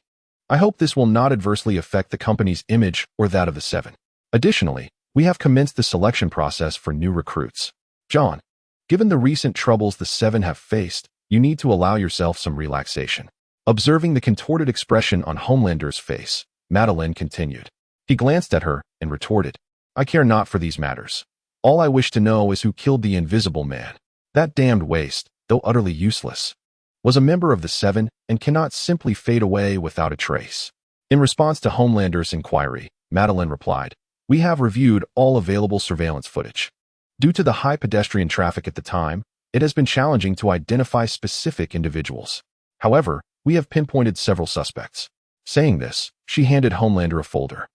I hope this will not adversely affect the company's image or that of the Seven. Additionally, we have commenced the selection process for new recruits. John, given the recent troubles the Seven have faced, you need to allow yourself some relaxation. Observing the contorted expression on Homelander's face, Madeline continued. He glanced at her and retorted, I care not for these matters. All I wish to know is who killed the Invisible Man. That damned waste, though utterly useless, was a member of the Seven and cannot simply fade away without a trace. In response to Homelander's inquiry, Madeline replied, We have reviewed all available surveillance footage. Due to the high pedestrian traffic at the time, it has been challenging to identify specific individuals. However, we have pinpointed several suspects. Saying this, she handed Homelander a folder.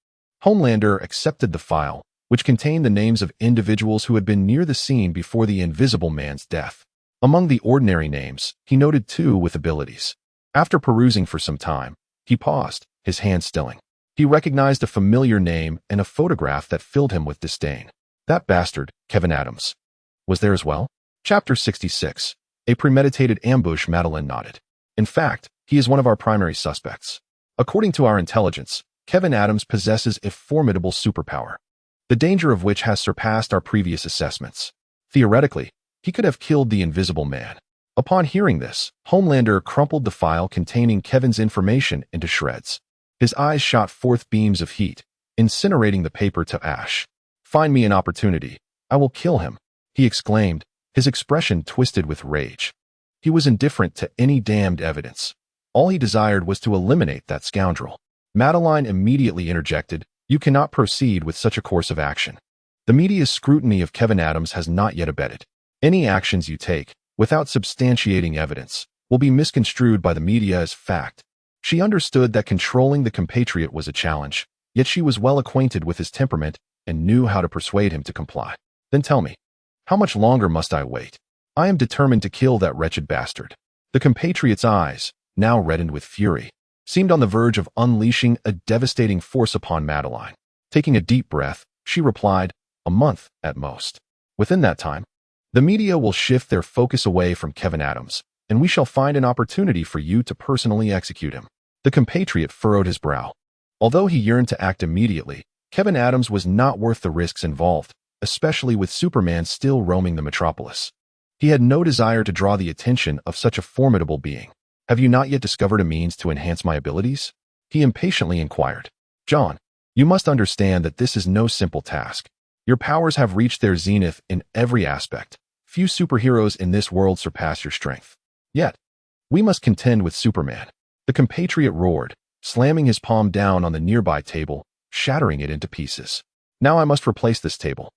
Homelander accepted the file, which contained the names of individuals who had been near the scene before the Invisible Man's death. Among the ordinary names, he noted two with abilities. After perusing for some time, he paused, his hand stilling. He recognized a familiar name and a photograph that filled him with disdain. That bastard, Kevin Adams, was there as well? Chapter 66. A premeditated ambush. Madeline nodded. In fact, he is one of our primary suspects. According to our intelligence, Kevin Adams possesses a formidable superpower, the danger of which has surpassed our previous assessments. Theoretically, he could have killed the Invisible Man. Upon hearing this, Homelander crumpled the file containing Kevin's information into shreds. His eyes shot forth beams of heat, incinerating the paper to ash. Find me an opportunity. I will kill him, he exclaimed, his expression twisted with rage. He was indifferent to any damned evidence. All he desired was to eliminate that scoundrel. Madeline immediately interjected, You cannot proceed with such a course of action. The media's scrutiny of Kevin Adams has not yet abated. Any actions you take, without substantiating evidence, will be misconstrued by the media as fact. She understood that controlling the compatriot was a challenge, yet she was well acquainted with his temperament and knew how to persuade him to comply. Then tell me, how much longer must I wait? I am determined to kill that wretched bastard. The compatriot's eyes, now reddened with fury, seemed on the verge of unleashing a devastating force upon Madeline. Taking a deep breath, she replied, A month, at most. Within that time, the media will shift their focus away from Kevin Adams, and we shall find an opportunity for you to personally execute him. The compatriot furrowed his brow. Although he yearned to act immediately, Kevin Adams was not worth the risks involved, especially with Superman still roaming the metropolis. He had no desire to draw the attention of such a formidable being. Have you not yet discovered a means to enhance my abilities? He impatiently inquired. John, you must understand that this is no simple task. Your powers have reached their zenith in every aspect. Few superheroes in this world surpass your strength. Yet, we must contend with Superman. The compatriot roared, slamming his palm down on the nearby table, shattering it into pieces. Now I must replace this table.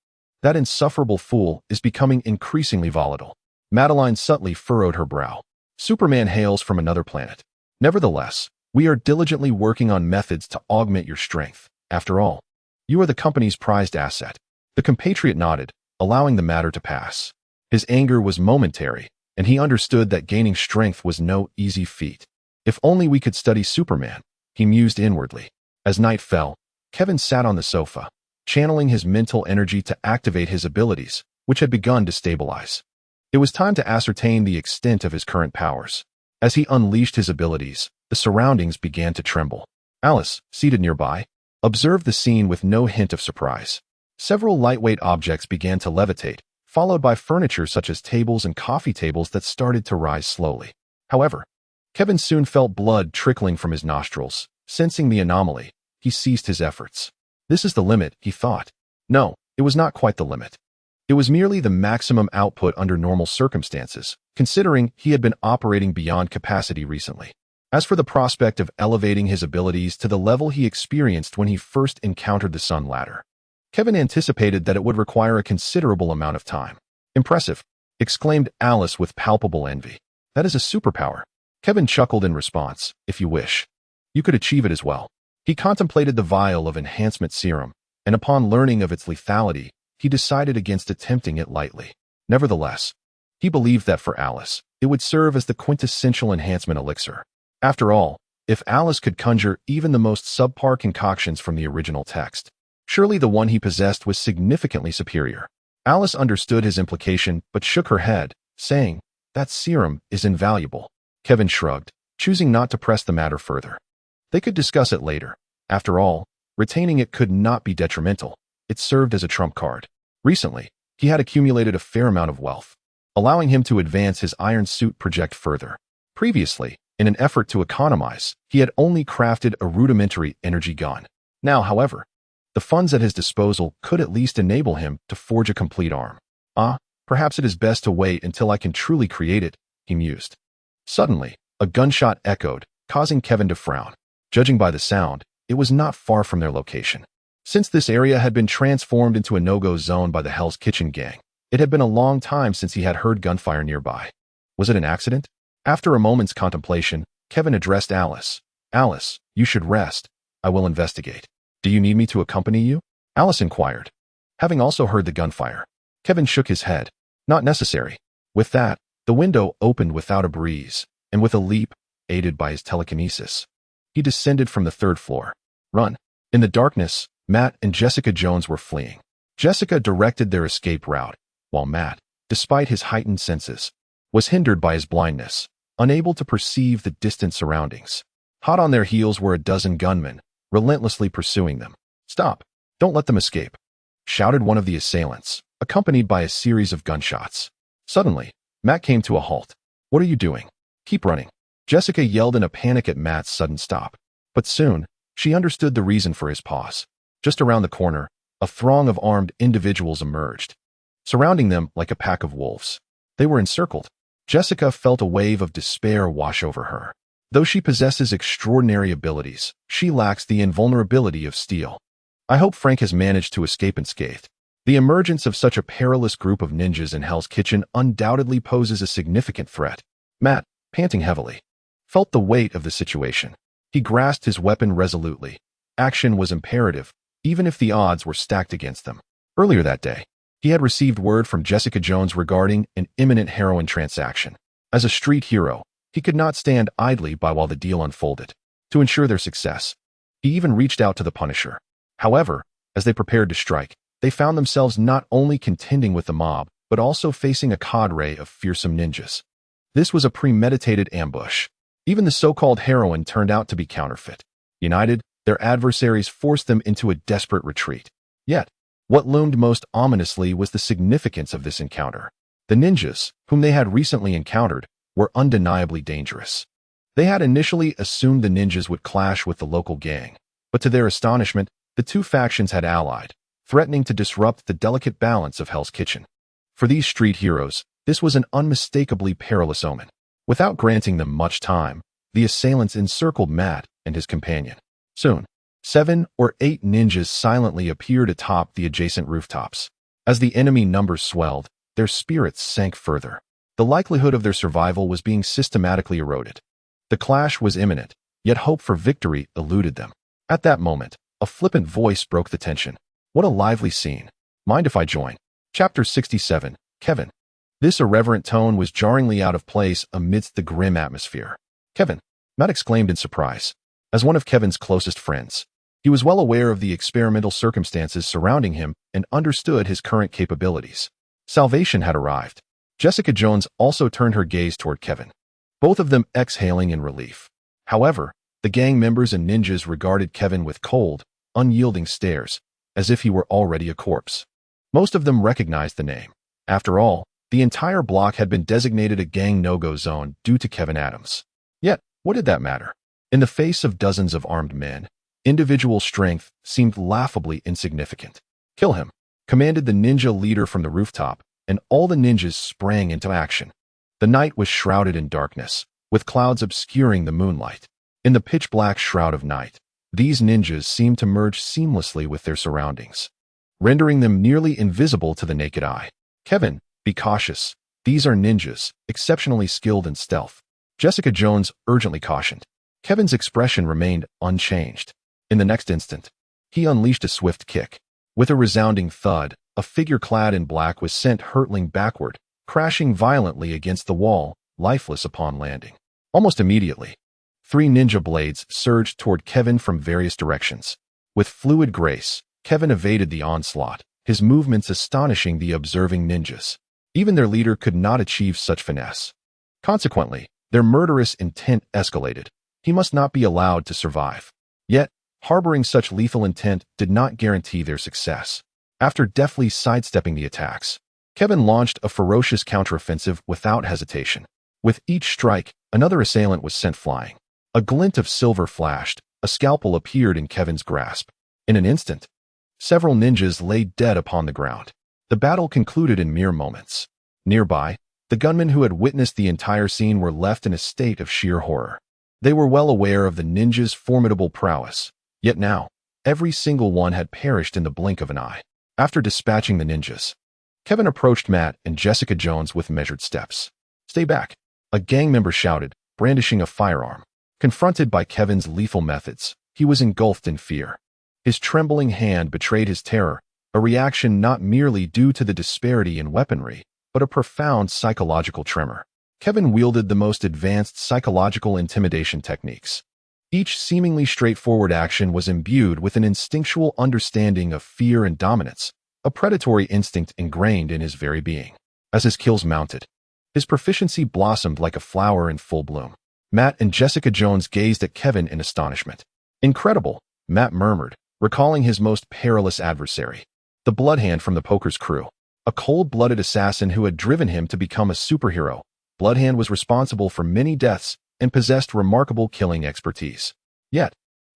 That insufferable fool is becoming increasingly volatile. Madeline subtly furrowed her brow. Superman hails from another planet. Nevertheless, we are diligently working on methods to augment your strength. After all, you are the company's prized asset. The compatriot nodded, allowing the matter to pass. His anger was momentary, and he understood that gaining strength was no easy feat. If only we could study Superman, he mused inwardly. As night fell, Kevin sat on the sofa, channeling his mental energy to activate his abilities, which had begun to stabilize. It was time to ascertain the extent of his current powers. As he unleashed his abilities, the surroundings began to tremble. Alice, seated nearby, observed the scene with no hint of surprise. Several lightweight objects began to levitate, followed by furniture such as tables and coffee tables that started to rise slowly. However, Kevin soon felt blood trickling from his nostrils. Sensing the anomaly, he ceased his efforts. This is the limit, he thought. No, it was not quite the limit. It was merely the maximum output under normal circumstances, considering he had been operating beyond capacity recently. As for the prospect of elevating his abilities to the level he experienced when he first encountered the Sun Ladder, Kevin anticipated that it would require a considerable amount of time. Impressive, exclaimed Alice with palpable envy. That is a superpower. Kevin chuckled in response. If you wish, you could achieve it as well. He contemplated the vial of enhancement serum, and upon learning of its lethality, he decided against attempting it lightly. Nevertheless, he believed that for Alice, it would serve as the quintessential enhancement elixir. After all, if Alice could conjure even the most subpar concoctions from the original text, surely the one he possessed was significantly superior. Alice understood his implication but shook her head, saying, "That serum is invaluable." Kevin shrugged, choosing not to press the matter further. They could discuss it later. After all, retaining it could not be detrimental. It served as a trump card. Recently, he had accumulated a fair amount of wealth, allowing him to advance his iron suit project further. Previously, in an effort to economize, he had only crafted a rudimentary energy gun. Now, however, the funds at his disposal could at least enable him to forge a complete arm. Perhaps it is best to wait until I can truly create it, he mused. Suddenly, a gunshot echoed, causing Kevin to frown. Judging by the sound, it was not far from their location. Since this area had been transformed into a no-go zone by the Hell's Kitchen gang, it had been a long time since he had heard gunfire nearby. Was it an accident? After a moment's contemplation, Kevin addressed Alice. "Alice, you should rest. I will investigate. Do you need me to accompany you?" Alice inquired, having also heard the gunfire. Kevin shook his head. "Not necessary." With that, the window opened without a breeze, and with a leap, aided by his telekinesis, he descended from the third floor. Run. In the darkness, Matt and Jessica Jones were fleeing. Jessica directed their escape route, while Matt, despite his heightened senses, was hindered by his blindness, unable to perceive the distant surroundings. Hot on their heels were a dozen gunmen, relentlessly pursuing them. "Stop! Don't let them escape!" shouted one of the assailants, accompanied by a series of gunshots. Suddenly, Matt came to a halt. "What are you doing? Keep running!" Jessica yelled in a panic at Matt's sudden stop. But soon, she understood the reason for his pause. Just around the corner, a throng of armed individuals emerged, surrounding them like a pack of wolves. They were encircled. Jessica felt a wave of despair wash over her. Though she possesses extraordinary abilities, she lacks the invulnerability of steel. I hope Frank has managed to escape unscathed. The emergence of such a perilous group of ninjas in Hell's Kitchen undoubtedly poses a significant threat. Matt, panting heavily, felt the weight of the situation. He grasped his weapon resolutely. Action was imperative, even if the odds were stacked against them. Earlier that day, he had received word from Jessica Jones regarding an imminent heroin transaction. As a street hero, he could not stand idly by while the deal unfolded. To ensure their success, he even reached out to the Punisher. However, as they prepared to strike, they found themselves not only contending with the mob, but also facing a cadre of fearsome ninjas. This was a premeditated ambush. Even the so-called heroine turned out to be counterfeit. United, their adversaries forced them into a desperate retreat. Yet, what loomed most ominously was the significance of this encounter. The ninjas, whom they had recently encountered, were undeniably dangerous. They had initially assumed the ninjas would clash with the local gang, but to their astonishment, the two factions had allied, threatening to disrupt the delicate balance of Hell's Kitchen. For these street heroes, this was an unmistakably perilous omen. Without granting them much time, the assailants encircled Matt and his companion. Soon, 7 or 8 ninjas silently appeared atop the adjacent rooftops. As the enemy numbers swelled, their spirits sank further. The likelihood of their survival was being systematically eroded. The clash was imminent, yet hope for victory eluded them. At that moment, a flippant voice broke the tension. What a lively scene. Mind if I join? Chapter 67, Kevin. This irreverent tone was jarringly out of place amidst the grim atmosphere. Kevin, Matt exclaimed in surprise. As one of Kevin's closest friends, he was well aware of the experimental circumstances surrounding him and understood his current capabilities. Salvation had arrived. Jessica Jones also turned her gaze toward Kevin, both of them exhaling in relief. However, the gang members and ninjas regarded Kevin with cold, unyielding stares, as if he were already a corpse. Most of them recognized the name. After all, the entire block had been designated a gang no-go zone due to Kevin Adams. Yet, what did that matter? In the face of dozens of armed men, individual strength seemed laughably insignificant. Kill him, commanded the ninja leader from the rooftop, and all the ninjas sprang into action. The night was shrouded in darkness, with clouds obscuring the moonlight. In the pitch-black shroud of night, these ninjas seemed to merge seamlessly with their surroundings, rendering them nearly invisible to the naked eye. Kevin, be cautious. These are ninjas, exceptionally skilled in stealth. Jessica Jones urgently cautioned. Kevin's expression remained unchanged. In the next instant, he unleashed a swift kick. With a resounding thud, a figure clad in black was sent hurtling backward, crashing violently against the wall, lifeless upon landing. Almost immediately, 3 ninja blades surged toward Kevin from various directions. With fluid grace, Kevin evaded the onslaught, his movements astonishing the observing ninjas. Even their leader could not achieve such finesse. Consequently, their murderous intent escalated. He must not be allowed to survive. Yet, harboring such lethal intent did not guarantee their success. After deftly sidestepping the attacks, Kevin launched a ferocious counteroffensive without hesitation. With each strike, another assailant was sent flying. A glint of silver flashed, a scalpel appeared in Kevin's grasp. In an instant, several ninjas lay dead upon the ground. The battle concluded in mere moments. Nearby, the gunmen who had witnessed the entire scene were left in a state of sheer horror. They were well aware of the ninjas' formidable prowess, yet now, every single one had perished in the blink of an eye. After dispatching the ninjas, Kevin approached Matt and Jessica Jones with measured steps. "Stay back," a gang member shouted, brandishing a firearm. Confronted by Kevin's lethal methods, he was engulfed in fear. His trembling hand betrayed his terror, a reaction not merely due to the disparity in weaponry, but a profound psychological tremor. Kevin wielded the most advanced psychological intimidation techniques. Each seemingly straightforward action was imbued with an instinctual understanding of fear and dominance, a predatory instinct ingrained in his very being. As his kills mounted, his proficiency blossomed like a flower in full bloom. Matt and Jessica Jones gazed at Kevin in astonishment. "Incredible," Matt murmured, recalling his most perilous adversary, the Bloodhand from the Poker's crew, a cold-blooded assassin who had driven him to become a superhero. Bloodhand was responsible for many deaths and possessed remarkable killing expertise. Yet,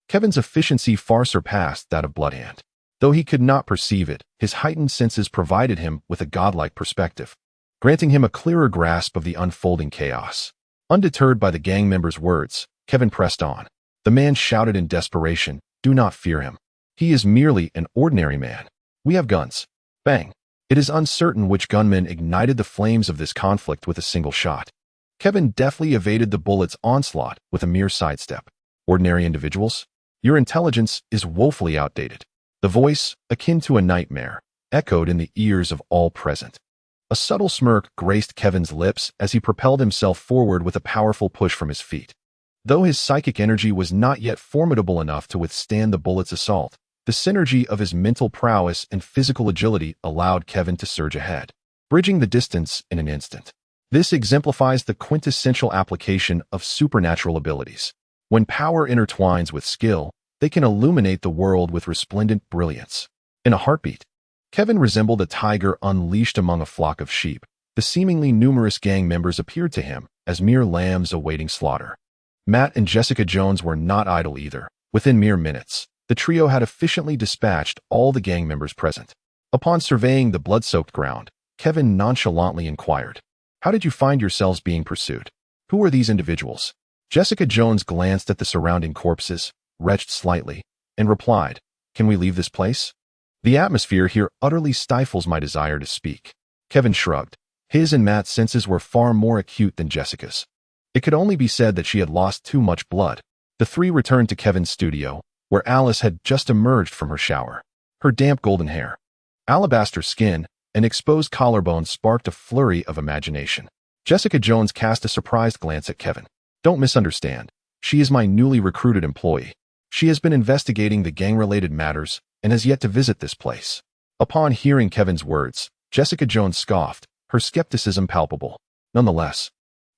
Kevin's efficiency far surpassed that of Bloodhand. Though he could not perceive it, his heightened senses provided him with a godlike perspective, granting him a clearer grasp of the unfolding chaos. Undeterred by the gang members' words, Kevin pressed on. The man shouted in desperation, "Do not fear him. He is merely an ordinary man. We have guns." Bang! It is uncertain which gunman ignited the flames of this conflict with a single shot. Kevin deftly evaded the bullet's onslaught with a mere sidestep. "Ordinary individuals? Your intelligence is woefully outdated." The voice, akin to a nightmare, echoed in the ears of all present. A subtle smirk graced Kevin's lips as he propelled himself forward with a powerful push from his feet. Though his psychic energy was not yet formidable enough to withstand the bullet's assault, the synergy of his mental prowess and physical agility allowed Kevin to surge ahead, bridging the distance in an instant. This exemplifies the quintessential application of supernatural abilities. When power intertwines with skill, they can illuminate the world with resplendent brilliance. In a heartbeat, Kevin resembled a tiger unleashed among a flock of sheep. The seemingly numerous gang members appeared to him as mere lambs awaiting slaughter. Matt and Jessica Jones were not idle either. Within mere minutes, the trio had efficiently dispatched all the gang members present. Upon surveying the blood-soaked ground, Kevin nonchalantly inquired, "How did you find yourselves being pursued? Who are these individuals?" Jessica Jones glanced at the surrounding corpses, retched slightly, and replied, "Can we leave this place? The atmosphere here utterly stifles my desire to speak." Kevin shrugged, His and Matt's senses were far more acute than Jessica's. It could only be said that she had lost too much blood. The three returned to Kevin's studio, where Alice had just emerged from her shower. Her damp golden hair, alabaster skin, and exposed collarbone sparked a flurry of imagination. Jessica Jones cast a surprised glance at Kevin. Don't misunderstand. She is my newly recruited employee. She has been investigating the gang-related matters and has yet to visit this place. Upon hearing Kevin's words, Jessica Jones scoffed, her skepticism palpable. Nonetheless,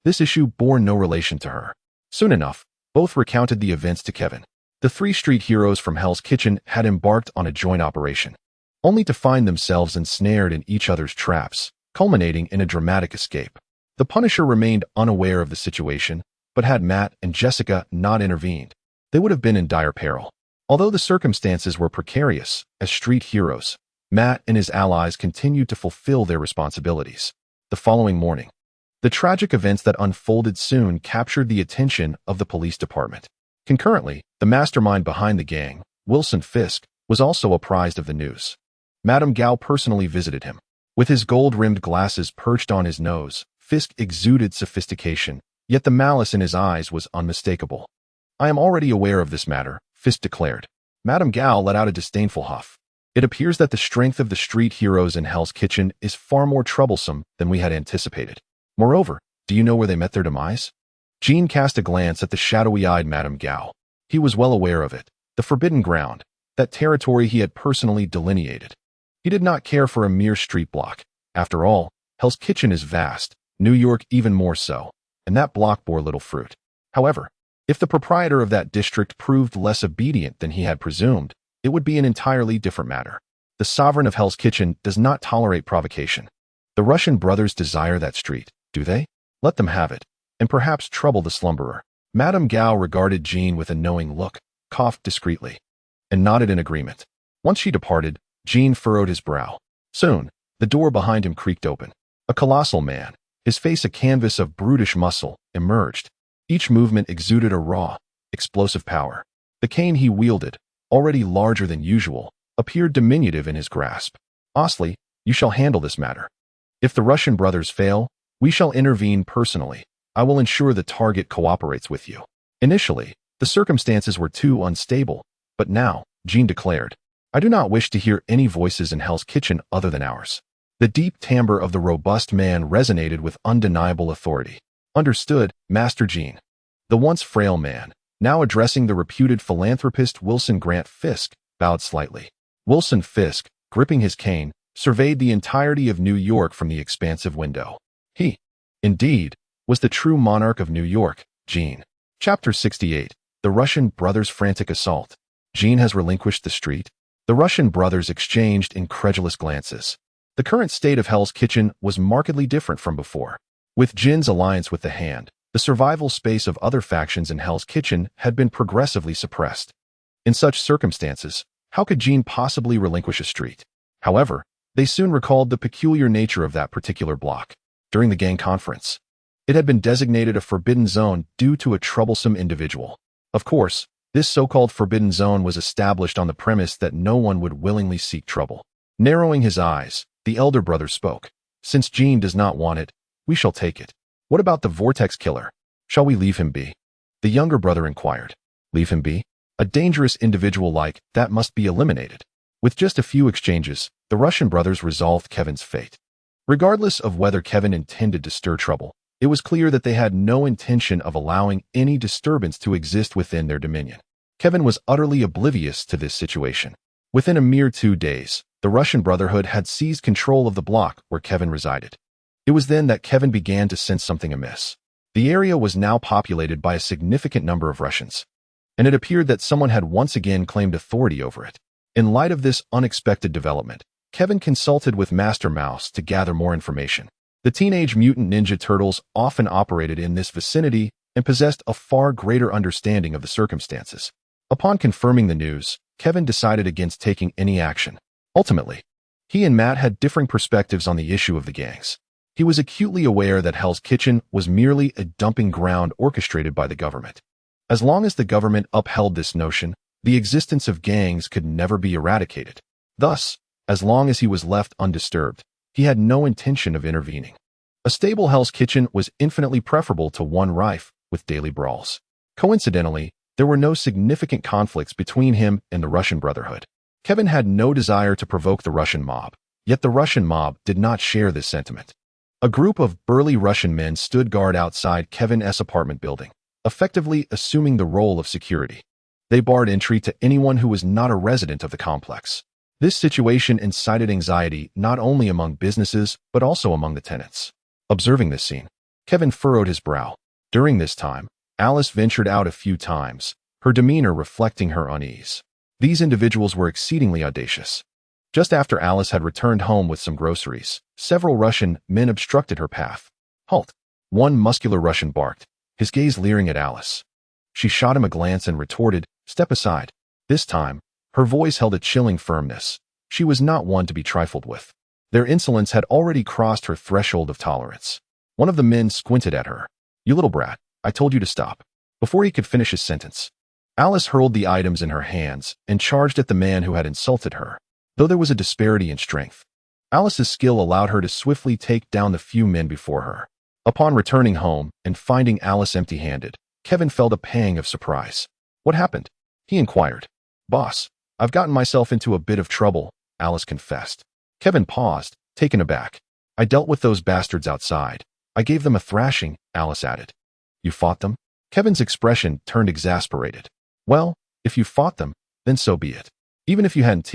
this issue bore no relation to her. Soon enough, both recounted the events to Kevin. The three street heroes from Hell's Kitchen had embarked on a joint operation, only to find themselves ensnared in each other's traps, culminating in a dramatic escape. The Punisher remained unaware of the situation, but had Matt and Jessica not intervened, they would have been in dire peril. Although the circumstances were precarious, as street heroes, Matt and his allies continued to fulfill their responsibilities. The following morning, the tragic events that unfolded soon captured the attention of the police department. Concurrently, the mastermind behind the gang, Wilson Fisk, was also apprised of the news. Madame Gao personally visited him. With his gold-rimmed glasses perched on his nose, Fisk exuded sophistication, yet the malice in his eyes was unmistakable. I am already aware of this matter, Fisk declared. Madame Gao let out a disdainful huff. It appears that the strength of the street heroes in Hell's Kitchen is far more troublesome than we had anticipated. Moreover, do you know where they met their demise? Jean cast a glance at the shadowy-eyed Madame Gao. He was well aware of it, the forbidden ground, that territory he had personally delineated. He did not care for a mere street block. After all, Hell's Kitchen is vast, New York even more so, and that block bore little fruit. However, if the proprietor of that district proved less obedient than he had presumed, it would be an entirely different matter. The sovereign of Hell's Kitchen does not tolerate provocation. The Russian brothers desire that street, do they? Let them have it, and perhaps trouble the slumberer. Madame Gao regarded Jean with a knowing look, coughed discreetly, and nodded in agreement. Once she departed, Jean furrowed his brow. Soon, the door behind him creaked open. A colossal man, his face a canvas of brutish muscle, emerged. Each movement exuded a raw, explosive power. The cane he wielded, already larger than usual, appeared diminutive in his grasp. Osley, you shall handle this matter. If the Russian brothers fail, we shall intervene personally. I will ensure the target cooperates with you. Initially, the circumstances were too unstable, but now, Jean declared, I do not wish to hear any voices in Hell's Kitchen other than ours. The deep timbre of the robust man resonated with undeniable authority. Understood, Master Jean. The once frail man, now addressing the reputed philanthropist Wilson Grant Fisk, bowed slightly. Wilson Fisk, gripping his cane, surveyed the entirety of New York from the expansive window. He, indeed, was the true monarch of New York, Jean. Chapter 68. The Russian Brothers' Frantic Assault. Jean has relinquished the street. The Russian brothers exchanged incredulous glances. The current state of Hell's Kitchen was markedly different from before. With Jin's alliance with the Hand, the survival space of other factions in Hell's Kitchen had been progressively suppressed. In such circumstances, how could Jean possibly relinquish a street? However, they soon recalled the peculiar nature of that particular block. During the gang conference, it had been designated a forbidden zone due to a troublesome individual. Of course, this so-called forbidden zone was established on the premise that no one would willingly seek trouble. Narrowing his eyes, the elder brother spoke. Since Jean does not want it, we shall take it. What about the Vortex Killer? Shall we leave him be? The younger brother inquired. Leave him be? A dangerous individual like that must be eliminated. With just a few exchanges, the Russian brothers resolved Kevin's fate. Regardless of whether Kevin intended to stir trouble, it was clear that they had no intention of allowing any disturbance to exist within their dominion. Kevin was utterly oblivious to this situation. Within a mere 2 days, the Russian Brotherhood had seized control of the block where Kevin resided. It was then that Kevin began to sense something amiss. The area was now populated by a significant number of Russians, and it appeared that someone had once again claimed authority over it. In light of this unexpected development, Kevin consulted with Master Mouse to gather more information. The Teenage Mutant Ninja Turtles often operated in this vicinity and possessed a far greater understanding of the circumstances. Upon confirming the news, Kevin decided against taking any action. Ultimately, he and Matt had differing perspectives on the issue of the gangs. He was acutely aware that Hell's Kitchen was merely a dumping ground orchestrated by the government. As long as the government upheld this notion, the existence of gangs could never be eradicated. Thus, as long as he was left undisturbed, he had no intention of intervening. A stable Hell's Kitchen was infinitely preferable to one rife with daily brawls. Coincidentally, there were no significant conflicts between him and the Russian Brotherhood. Kevin had no desire to provoke the Russian mob, yet the Russian mob did not share this sentiment. A group of burly Russian men stood guard outside Kevin's apartment building, effectively assuming the role of security. They barred entry to anyone who was not a resident of the complex. This situation incited anxiety not only among businesses but also among the tenants. Observing this scene, Kevin furrowed his brow. During this time, Alice ventured out a few times, her demeanor reflecting her unease. These individuals were exceedingly audacious. Just after Alice had returned home with some groceries, several Russian men obstructed her path. "Halt!" One muscular Russian barked, his gaze leering at Alice. She shot him a glance and retorted, "Step aside." This time, her voice held a chilling firmness. She was not one to be trifled with. Their insolence had already crossed her threshold of tolerance. One of the men squinted at her. "You little brat, I told you to stop." Before he could finish his sentence, Alice hurled the items in her hands and charged at the man who had insulted her. Though there was a disparity in strength, Alice's skill allowed her to swiftly take down the few men before her. Upon returning home and finding Alice empty-handed, Kevin felt a pang of surprise. "What happened?" he inquired. "Boss, I've gotten myself into a bit of trouble," Alice confessed. Kevin paused, taken aback. "I dealt with those bastards outside. I gave them a thrashing," Alice added. "You fought them?" Kevin's expression turned exasperated. "Well, if you fought them, then so be it. Even if you hadn't,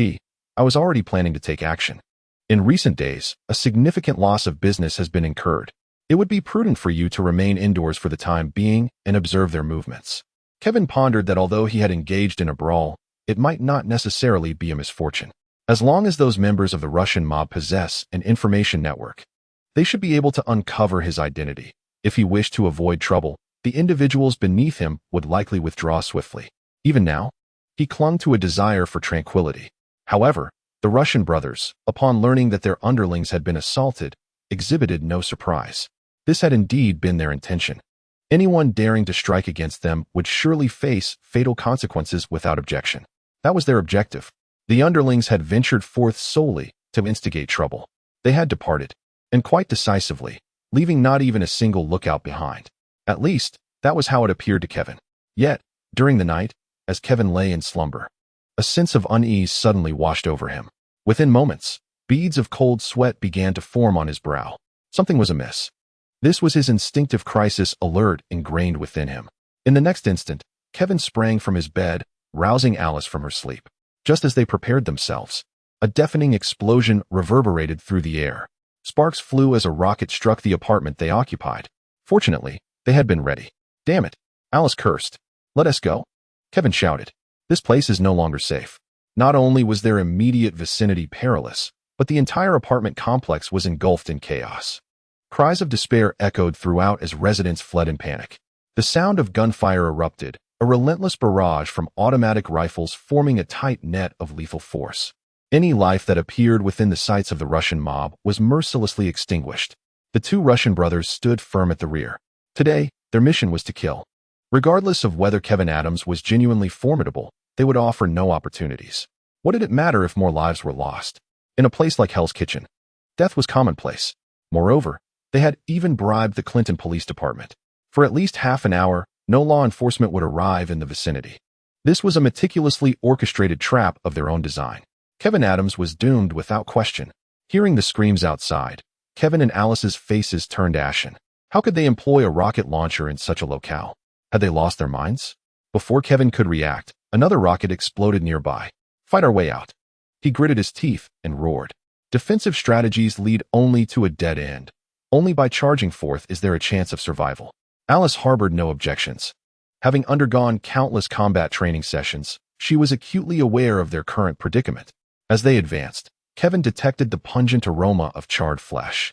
I was already planning to take action. In recent days, a significant loss of business has been incurred. It would be prudent for you to remain indoors for the time being and observe their movements." Kevin pondered that although he had engaged in a brawl, it might not necessarily be a misfortune. As long as those members of the Russian mob possess an information network, they should be able to uncover his identity. If he wished to avoid trouble, the individuals beneath him would likely withdraw swiftly. Even now, he clung to a desire for tranquility. However, the Russian brothers, upon learning that their underlings had been assaulted, exhibited no surprise. This had indeed been their intention. Anyone daring to strike against them would surely face fatal consequences without objection. That was their objective. The underlings had ventured forth solely to instigate trouble. They had departed, and quite decisively, leaving not even a single lookout behind. At least, that was how it appeared to Kevin. Yet, during the night, as Kevin lay in slumber, a sense of unease suddenly washed over him. Within moments, beads of cold sweat began to form on his brow. Something was amiss. This was his instinctive crisis alert ingrained within him. In the next instant, Kevin sprang from his bed, rousing Alice from her sleep. Just as they prepared themselves, a deafening explosion reverberated through the air. Sparks flew as a rocket struck the apartment they occupied. Fortunately, they had been ready. "Damn it," Alice cursed. "Let us go," Kevin shouted. This place is no longer safe. Not only was their immediate vicinity perilous, but the entire apartment complex was engulfed in chaos. Cries of despair echoed throughout as residents fled in panic. The sound of gunfire erupted, a relentless barrage from automatic rifles forming a tight net of lethal force. Any life that appeared within the sights of the Russian mob was mercilessly extinguished. The two Russian brothers stood firm at the rear. Today, their mission was to kill. Regardless of whether Kevin Adams was genuinely formidable, they would offer no opportunities. What did it matter if more lives were lost? In a place like Hell's Kitchen, death was commonplace. Moreover, they had even bribed the Clinton Police Department. For at least half an hour, no law enforcement would arrive in the vicinity. This was a meticulously orchestrated trap of their own design. Kevin Adams was doomed without question. Hearing the screams outside, Kevin and Alice's faces turned ashen. How could they employ a rocket launcher in such a locale? Had they lost their minds? Before Kevin could react, another rocket exploded nearby. "Fight our way out." He gritted his teeth and roared. Defensive strategies lead only to a dead end. Only by charging forth is there a chance of survival. Alice harbored no objections. Having undergone countless combat training sessions, she was acutely aware of their current predicament. As they advanced, Kevin detected the pungent aroma of charred flesh,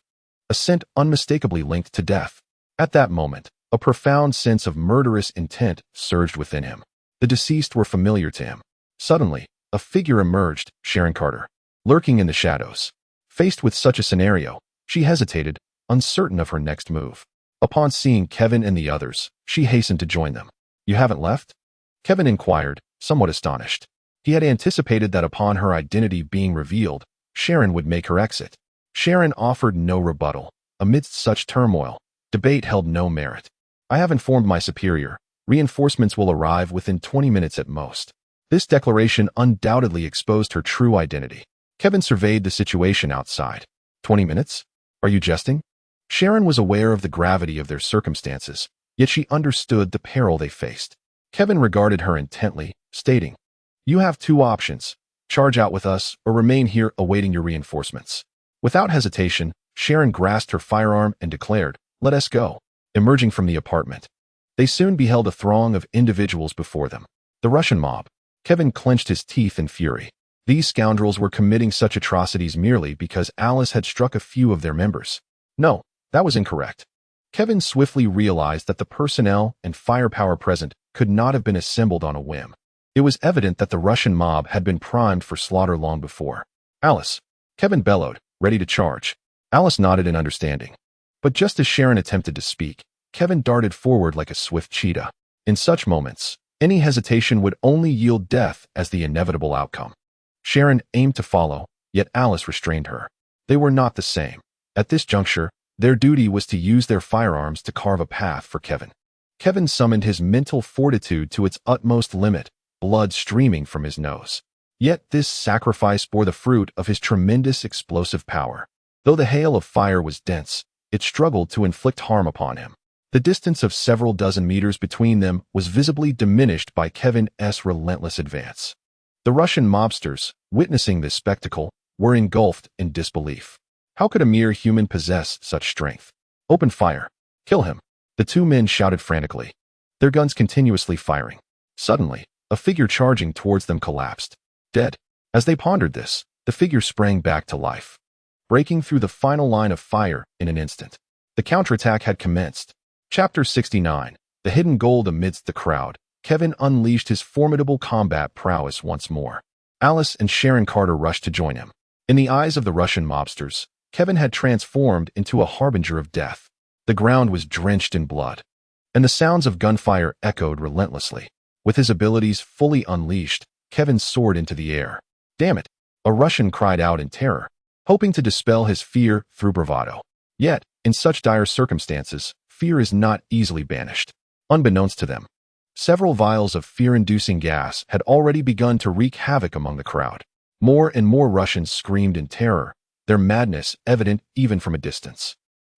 a scent unmistakably linked to death. At that moment, a profound sense of murderous intent surged within him. The deceased were familiar to him. Suddenly, a figure emerged, Sharon Carter, lurking in the shadows. Faced with such a scenario, she hesitated, uncertain of her next move. Upon seeing Kevin and the others, she hastened to join them. "You haven't left?" Kevin inquired, somewhat astonished. He had anticipated that upon her identity being revealed, Sharon would make her exit. Sharon offered no rebuttal. Amidst such turmoil, debate held no merit. I have informed my superior. Reinforcements will arrive within 20 minutes at most. This declaration undoubtedly exposed her true identity. Kevin surveyed the situation outside. 20 minutes? Are you jesting? Sharon was aware of the gravity of their circumstances, yet she understood the peril they faced. Kevin regarded her intently, stating, "You have two options. Charge out with us or remain here awaiting your reinforcements." Without hesitation, Sharon grasped her firearm and declared, "Let us go." Emerging from the apartment, they soon beheld a throng of individuals before them. The Russian mob. Kevin clenched his teeth in fury. These scoundrels were committing such atrocities merely because Alice had struck a few of their members. No, that was incorrect. Kevin swiftly realized that the personnel and firepower present could not have been assembled on a whim. It was evident that the Russian mob had been primed for slaughter long before. "Alice!" Kevin bellowed, ready to charge. Alice nodded in understanding. But just as Sharon attempted to speak, Kevin darted forward like a swift cheetah. In such moments, any hesitation would only yield death as the inevitable outcome. Sharon aimed to follow, yet Alice restrained her. They were not the same. At this juncture, their duty was to use their firearms to carve a path for Kevin. Kevin summoned his mental fortitude to its utmost limit, blood streaming from his nose. Yet this sacrifice bore the fruit of his tremendous explosive power. Though the hail of fire was dense, it struggled to inflict harm upon him. The distance of several dozen meters between them was visibly diminished by Kevin's relentless advance. The Russian mobsters, witnessing this spectacle, were engulfed in disbelief. How could a mere human possess such strength? "Open fire! Kill him!" The two men shouted frantically, their guns continuously firing. Suddenly, a figure charging towards them collapsed, dead. As they pondered this, the figure sprang back to life, breaking through the final line of fire in an instant. The counterattack had commenced. Chapter 69. The Hidden Gold. Amidst the crowd, Kevin unleashed his formidable combat prowess once more. Alice and Sharon Carter rushed to join him. In the eyes of the Russian mobsters, Kevin had transformed into a harbinger of death. The ground was drenched in blood, and the sounds of gunfire echoed relentlessly. With his abilities fully unleashed, Kevin soared into the air. "Damn it!" a Russian cried out in terror, hoping to dispel his fear through bravado. Yet, in such dire circumstances, fear is not easily banished. Unbeknownst to them, several vials of fear-inducing gas had already begun to wreak havoc among the crowd. More and more Russians screamed in terror, their madness evident even from a distance.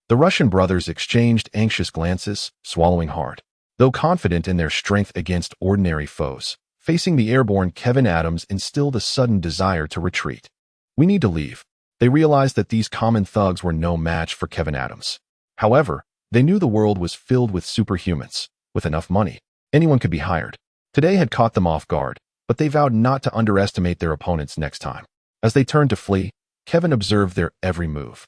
The Russian brothers exchanged anxious glances, swallowing hard. Though confident in their strength against ordinary foes, facing the airborne Kevin Adams instilled a sudden desire to retreat. "We need to leave." They realized that these common thugs were no match for Kevin Adams. However, they knew the world was filled with superhumans. With enough money, anyone could be hired. Today had caught them off guard, but they vowed not to underestimate their opponents next time. As they turned to flee, Kevin observed their every move.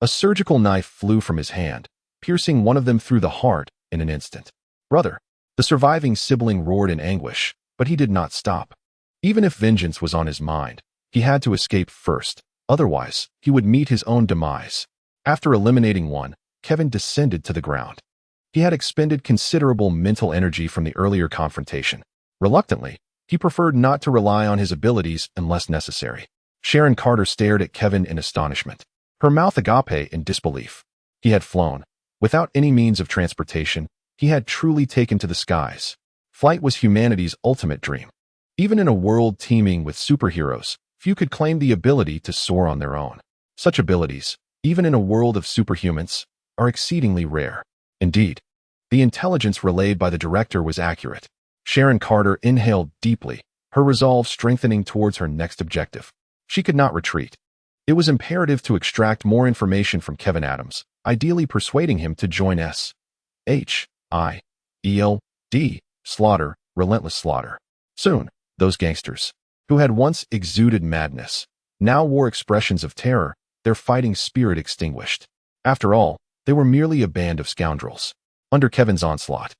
A surgical knife flew from his hand, piercing one of them through the heart in an instant. "Brother!" The surviving sibling roared in anguish, but he did not stop. Even if vengeance was on his mind, he had to escape first. Otherwise, he would meet his own demise. After eliminating one, Kevin descended to the ground. He had expended considerable mental energy from the earlier confrontation. Reluctantly, he preferred not to rely on his abilities unless necessary. Sharon Carter stared at Kevin in astonishment, her mouth agape in disbelief. He had flown. Without any means of transportation, he had truly taken to the skies. Flight was humanity's ultimate dream. Even in a world teeming with superheroes, few could claim the ability to soar on their own. Such abilities, even in a world of superhumans, are exceedingly rare. Indeed, the intelligence relayed by the director was accurate. Sharon Carter inhaled deeply, her resolve strengthening towards her next objective. She could not retreat. It was imperative to extract more information from Kevin Adams, ideally persuading him to join S.H.I.E.L.D. slaughter, relentless slaughter. Soon, those gangsters, who had once exuded madness, now wore expressions of terror, their fighting spirit extinguished. After all, they were merely a band of scoundrels. Under Kevin's onslaught,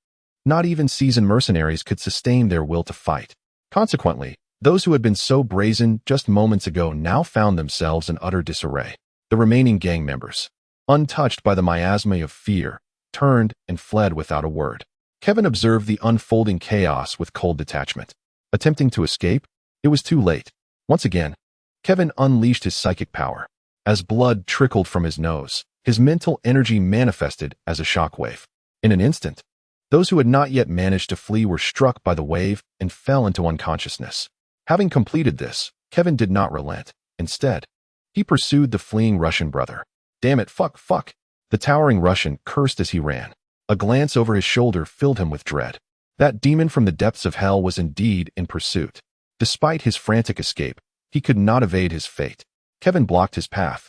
not even seasoned mercenaries could sustain their will to fight. Consequently, those who had been so brazen just moments ago now found themselves in utter disarray. The remaining gang members, untouched by the miasma of fear, turned and fled without a word. Kevin observed the unfolding chaos with cold detachment. Attempting to escape, it was too late. Once again, Kevin unleashed his psychic power. As blood trickled from his nose, His mental energy manifested as a shockwave. In an instant, those who had not yet managed to flee were struck by the wave and fell into unconsciousness. Having completed this, Kevin did not relent. Instead, he pursued the fleeing Russian brother. Damn it, fuck. The towering Russian cursed as he ran. A glance over his shoulder filled him with dread. That demon from the depths of hell was indeed in pursuit. Despite his frantic escape, he could not evade his fate. Kevin blocked his path,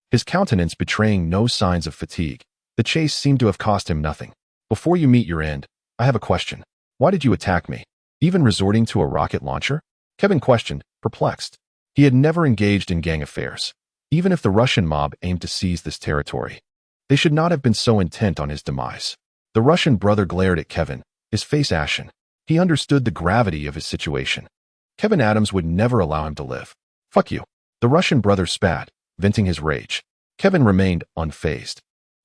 his countenance betraying no signs of fatigue. The chase seemed to have cost him nothing. Before you meet your end, I have a question. Why did you attack me? Even resorting to a rocket launcher? Kevin questioned, perplexed. He had never engaged in gang affairs. Even if the Russian mob aimed to seize this territory, they should not have been so intent on his demise. The Russian brother glared at Kevin, his face ashen. He understood the gravity of his situation. Kevin Adams would never allow him to live. Fuck you. The Russian brother spat, venting his rage. Kevin remained unfazed.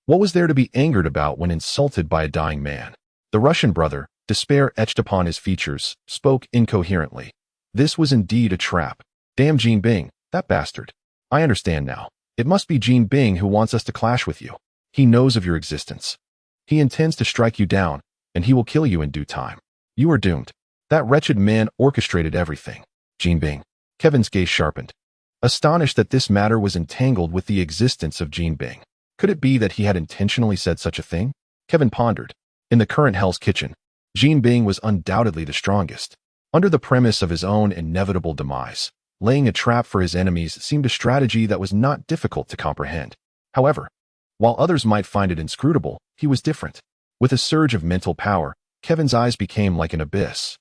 What was there to be angered about when insulted by a dying man? The Russian brother, despair etched upon his features, spoke incoherently. This was indeed a trap. Damn Jean Bing, that bastard. I understand now. It must be Jean Bing who wants us to clash with you. He knows of your existence. He intends to strike you down, and he will kill you in due time. You are doomed. That wretched man orchestrated everything. Jean Bing. Kevin's gaze sharpened. Astonished that this matter was entangled with the existence of Jean Bing. Could it be that he had intentionally said such a thing? Kevin pondered. In the current Hell's Kitchen, Jean Bing was undoubtedly the strongest. Under the premise of his own inevitable demise, laying a trap for his enemies seemed a strategy that was not difficult to comprehend. However, while others might find it inscrutable, he was different. With a surge of mental power, Kevin's eyes became like an abyss,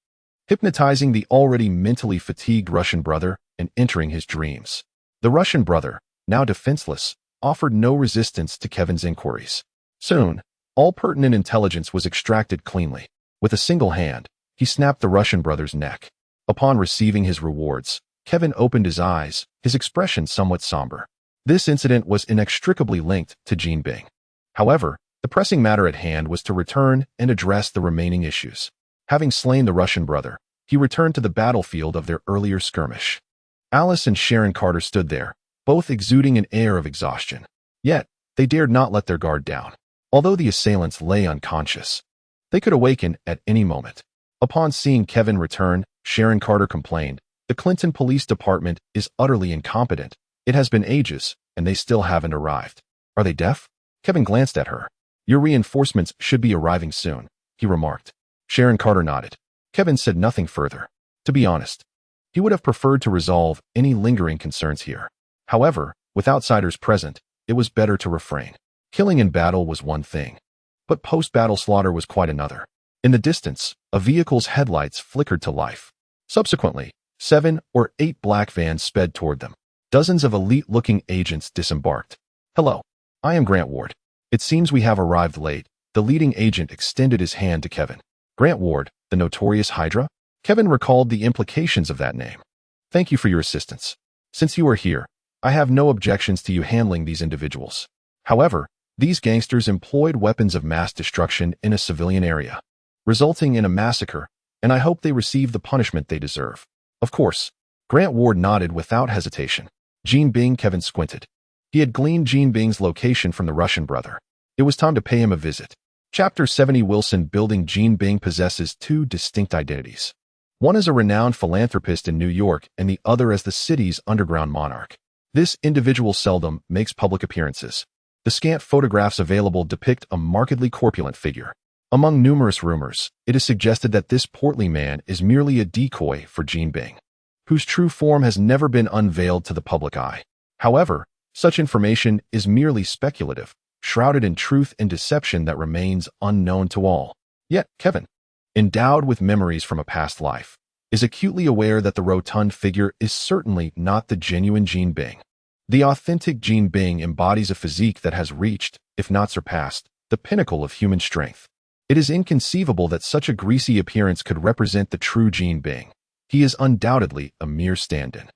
hypnotizing the already mentally fatigued Russian brother and entering his dreams. The Russian brother, now defenseless, offered no resistance to Kevin's inquiries. Soon, all pertinent intelligence was extracted cleanly. With a single hand, he snapped the Russian brother's neck. Upon receiving his rewards, Kevin opened his eyes, his expression somewhat somber. This incident was inextricably linked to Jean Bing. However, the pressing matter at hand was to return and address the remaining issues. Having slain the Russian brother, he returned to the battlefield of their earlier skirmish. Alice and Sharon Carter stood there, both exuding an air of exhaustion. Yet, they dared not let their guard down. Although the assailants lay unconscious, they could awaken at any moment. Upon seeing Kevin return, Sharon Carter complained, "The Clinton Police Department is utterly incompetent. It has been ages, and they still haven't arrived." "Are they deaf?" Kevin glanced at her. "Your reinforcements should be arriving soon," he remarked. Sharon Carter nodded. Kevin said nothing further. To be honest, he would have preferred to resolve any lingering concerns here. However, with outsiders present, it was better to refrain. Killing in battle was one thing, but post-battle slaughter was quite another. In the distance, a vehicle's headlights flickered to life. Subsequently, 7 or 8 black vans sped toward them. Dozens of elite-looking agents disembarked. "Hello, I am Grant Ward. It seems we have arrived late." The leading agent extended his hand to Kevin. Grant Ward, the notorious Hydra? Kevin recalled the implications of that name. "Thank you for your assistance. Since you are here, I have no objections to you handling these individuals. However, these gangsters employed weapons of mass destruction in a civilian area, resulting in a massacre, and I hope they receive the punishment they deserve." "Of course." Grant Ward nodded without hesitation. Jean Bing. Kevin squinted. He had gleaned Jean Bing's location from the Russian brother. It was time to pay him a visit. Chapter 70. Wilson Building. Jean Bing possesses 2 distinct identities. One as a renowned philanthropist in New York and the other as the city's underground monarch. This individual seldom makes public appearances. The scant photographs available depict a markedly corpulent figure. Among numerous rumors, it is suggested that this portly man is merely a decoy for Jean Bing, whose true form has never been unveiled to the public eye. However, such information is merely speculative, shrouded in truth and deception that remains unknown to all. Yet, Kevin, endowed with memories from a past life, is acutely aware that the rotund figure is certainly not the genuine Jean Bing. The authentic Jean Bing embodies a physique that has reached, if not surpassed, the pinnacle of human strength. It is inconceivable that such a greasy appearance could represent the true Jean Bing. He is undoubtedly a mere stand-in.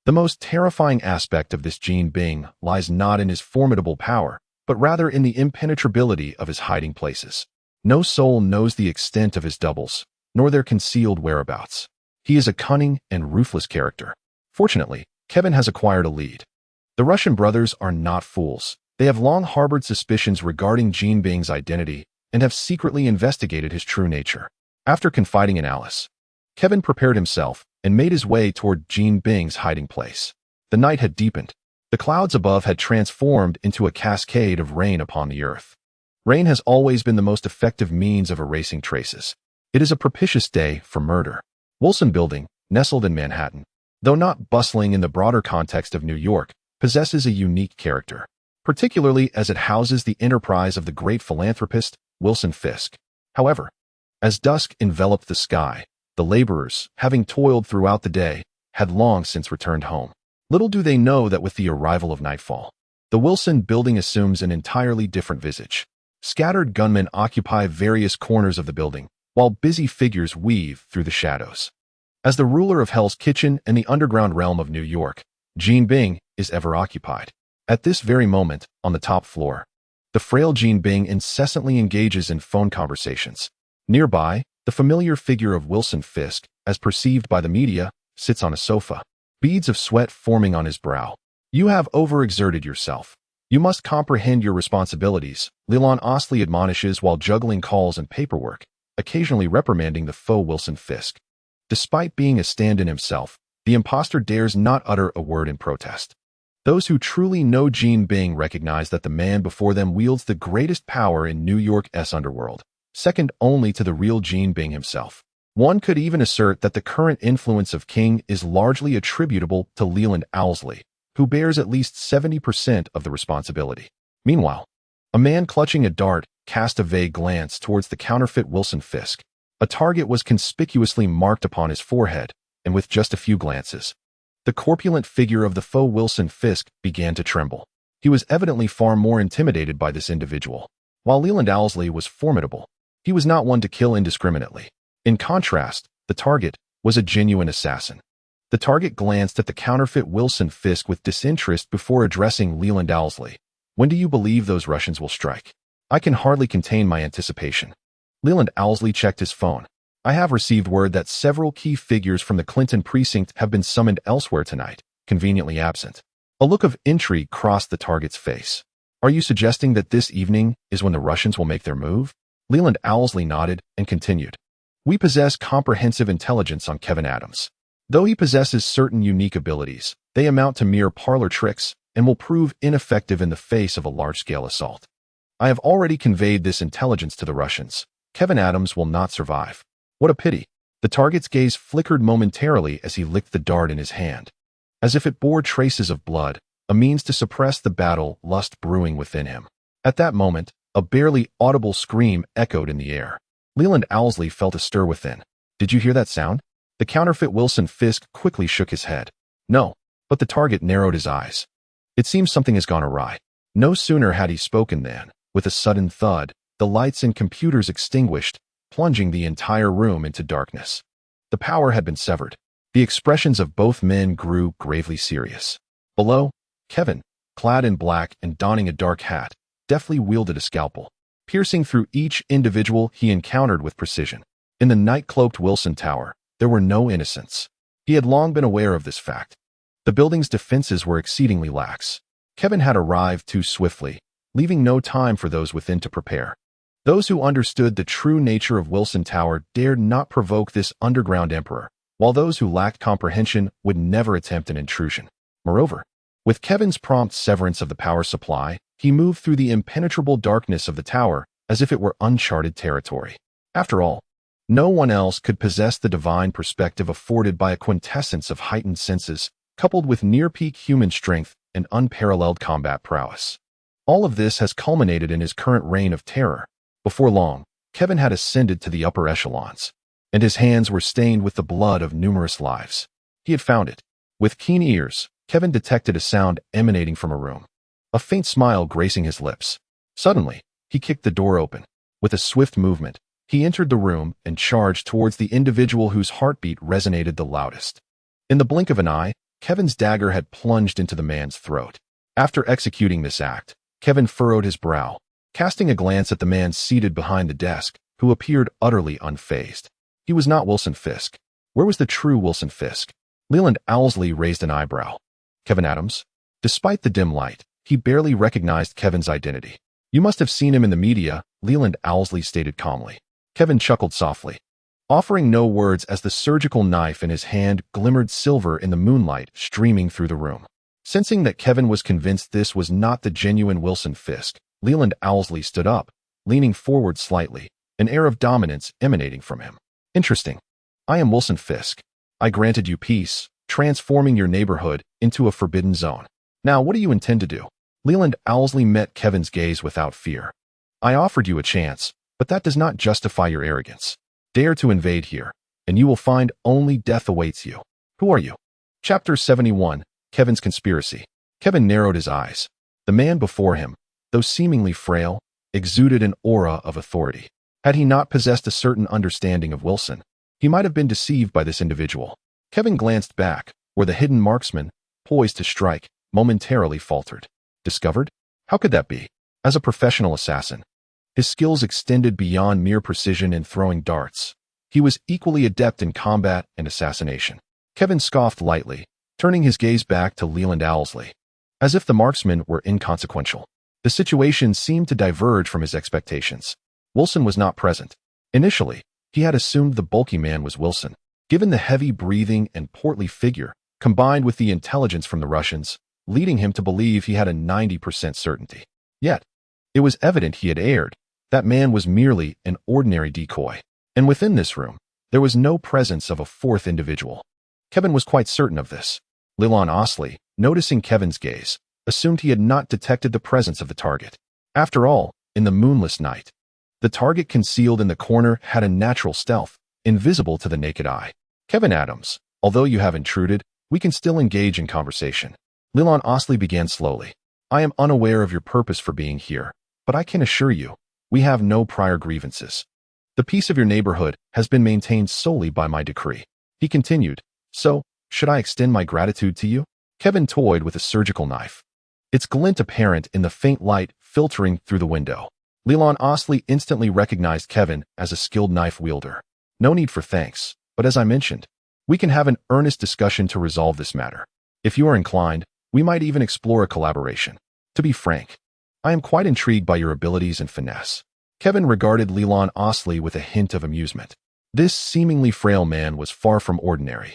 The most terrifying aspect of this Jean Bing lies not in his formidable power, but rather in the impenetrability of his hiding places. No soul knows the extent of his doubles, nor their concealed whereabouts. He is a cunning and ruthless character. Fortunately, Kevin has acquired a lead. The Russian brothers are not fools. They have long harbored suspicions regarding Jean Bing's identity and have secretly investigated his true nature. After confiding in Alice, Kevin prepared himself and made his way toward Jean Bing's hiding place. The night had deepened. The clouds above had transformed into a cascade of rain upon the earth. Rain has always been the most effective means of erasing traces. It is a propitious day for murder. Wilson Building, nestled in Manhattan, though not bustling in the broader context of New York, possesses a unique character, particularly as it houses the enterprise of the great philanthropist Wilson Fisk. However, as dusk enveloped the sky, the laborers, having toiled throughout the day, had long since returned home. Little do they know that with the arrival of nightfall, the Wilson Building assumes an entirely different visage. Scattered gunmen occupy various corners of the building, while busy figures weave through the shadows. As the ruler of Hell's Kitchen and the underground realm of New York, Jean Bing is ever occupied. At this very moment, on the top floor, the frail Jean Bing incessantly engages in phone conversations. Nearby, the familiar figure of Wilson Fisk, as perceived by the media, sits on a sofa, beads of sweat forming on his brow. "You have overexerted yourself. You must comprehend your responsibilities," Leland Ostley admonishes while juggling calls and paperwork, occasionally reprimanding the faux Wilson Fisk. Despite being a stand-in himself, the imposter dares not utter a word in protest. Those who truly know Jean Bing recognize that the man before them wields the greatest power in New York's underworld, second only to the real Jean Bing himself. One could even assert that the current influence of King is largely attributable to Leland Owlsley, who bears at least 70% of the responsibility. Meanwhile, a man clutching a dart cast a vague glance towards the counterfeit Wilson Fisk. A target was conspicuously marked upon his forehead, and with just a few glances, the corpulent figure of the faux Wilson Fisk began to tremble. He was evidently far more intimidated by this individual. While Leland Owlsley was formidable, he was not one to kill indiscriminately. In contrast, the target was a genuine assassin. The target glanced at the counterfeit Wilson Fisk with disinterest before addressing Leland Owlsley. "When do you believe those Russians will strike?" "I can hardly contain my anticipation." Leland Owlsley checked his phone. "I have received word that several key figures from the Clinton precinct have been summoned elsewhere tonight, conveniently absent." A look of intrigue crossed the target's face. "Are you suggesting that this evening is when the Russians will make their move?" Leland Owlsley nodded and continued. "We possess comprehensive intelligence on Kevin Adams. Though he possesses certain unique abilities, they amount to mere parlor tricks and will prove ineffective in the face of a large-scale assault. I have already conveyed this intelligence to the Russians. Kevin Adams will not survive." "What a pity." The target's gaze flickered momentarily as he licked the dart in his hand, as if it bore traces of blood, a means to suppress the battle lust brewing within him. At that moment, a barely audible scream echoed in the air. Leland Owlsley felt a stir within. "Did you hear that sound?" The counterfeit Wilson Fisk quickly shook his head. "No," but the target narrowed his eyes. "It seems something has gone awry." No sooner had he spoken than, with a sudden thud, the lights and computers extinguished, plunging the entire room into darkness. The power had been severed. The expressions of both men grew gravely serious. Below, Kevin, clad in black and donning a dark hat, deftly wielded a scalpel, piercing through each individual he encountered with precision. In the night-cloaked Wilson Tower, there were no innocents. He had long been aware of this fact. The building's defenses were exceedingly lax. Kevin had arrived too swiftly, leaving no time for those within to prepare. Those who understood the true nature of Wilson Tower dared not provoke this underground emperor, while those who lacked comprehension would never attempt an intrusion. Moreover, with Kevin's prompt severance of the power supply, he moved through the impenetrable darkness of the tower as if it were uncharted territory. After all, no one else could possess the divine perspective afforded by a quintessence of heightened senses, coupled with near-peak human strength and unparalleled combat prowess. All of this has culminated in his current reign of terror. Before long, Kevin had ascended to the upper echelons, and his hands were stained with the blood of numerous lives. He had found it. With keen ears, Kevin detected a sound emanating from a room, a faint smile gracing his lips. Suddenly, he kicked the door open. With a swift movement, he entered the room and charged towards the individual whose heartbeat resonated the loudest. In the blink of an eye, Kevin's dagger had plunged into the man's throat. After executing this act, Kevin furrowed his brow, casting a glance at the man seated behind the desk, who appeared utterly unfazed. He was not Wilson Fisk. Where was the true Wilson Fisk? Leland Owlsley raised an eyebrow. "Kevin Adams?" Despite the dim light, He barely recognized Kevin's identity. "You must have seen him in the media," Leland Owlsley stated calmly. Kevin chuckled softly, offering no words as the surgical knife in his hand glimmered silver in the moonlight streaming through the room. Sensing that Kevin was convinced this was not the genuine Wilson Fisk, Leland Owlsley stood up, leaning forward slightly, an air of dominance emanating from him. "Interesting. I am Wilson Fisk. I granted you peace, transforming your neighborhood into a forbidden zone. Now, what do you intend to do?" Leland Owlsley met Kevin's gaze without fear. "I offered you a chance, but that does not justify your arrogance. Dare to invade here, and you will find only death awaits you. Who are you?" Chapter 71, Kevin's Conspiracy. Kevin narrowed his eyes. The man before him, though seemingly frail, exuded an aura of authority. Had he not possessed a certain understanding of Wilson, he might have been deceived by this individual. Kevin glanced back, where the hidden marksman, poised to strike, momentarily faltered. Discovered? How could that be? As a professional assassin, his skills extended beyond mere precision in throwing darts. He was equally adept in combat and assassination. Kevin scoffed lightly, turning his gaze back to Leland Owlsley. As if the marksman were inconsequential, the situation seemed to diverge from his expectations. Wilson was not present. Initially, he had assumed the bulky man was Wilson. Given the heavy breathing and portly figure, combined with the intelligence from the Russians, leading him to believe he had a 90% certainty. Yet, it was evident he had erred. That man was merely an ordinary decoy. And within this room, there was no presence of a fourth individual. Kevin was quite certain of this. Leland Owlsley, noticing Kevin's gaze, assumed he had not detected the presence of the target. After all, in the moonless night, the target concealed in the corner had a natural stealth, invisible to the naked eye. "Kevin Adams, although you have intruded, we can still engage in conversation." Leland Owlsley began slowly. "I am unaware of your purpose for being here, but I can assure you, we have no prior grievances. The peace of your neighborhood has been maintained solely by my decree." He continued, "So, should I extend my gratitude to you?" Kevin toyed with a surgical knife, its glint apparent in the faint light filtering through the window. Leland Owlsley instantly recognized Kevin as a skilled knife wielder. "No need for thanks, but as I mentioned, we can have an earnest discussion to resolve this matter. If you are inclined, we might even explore a collaboration. To be frank, I am quite intrigued by your abilities and finesse." Kevin regarded Leland Owlsley with a hint of amusement. This seemingly frail man was far from ordinary.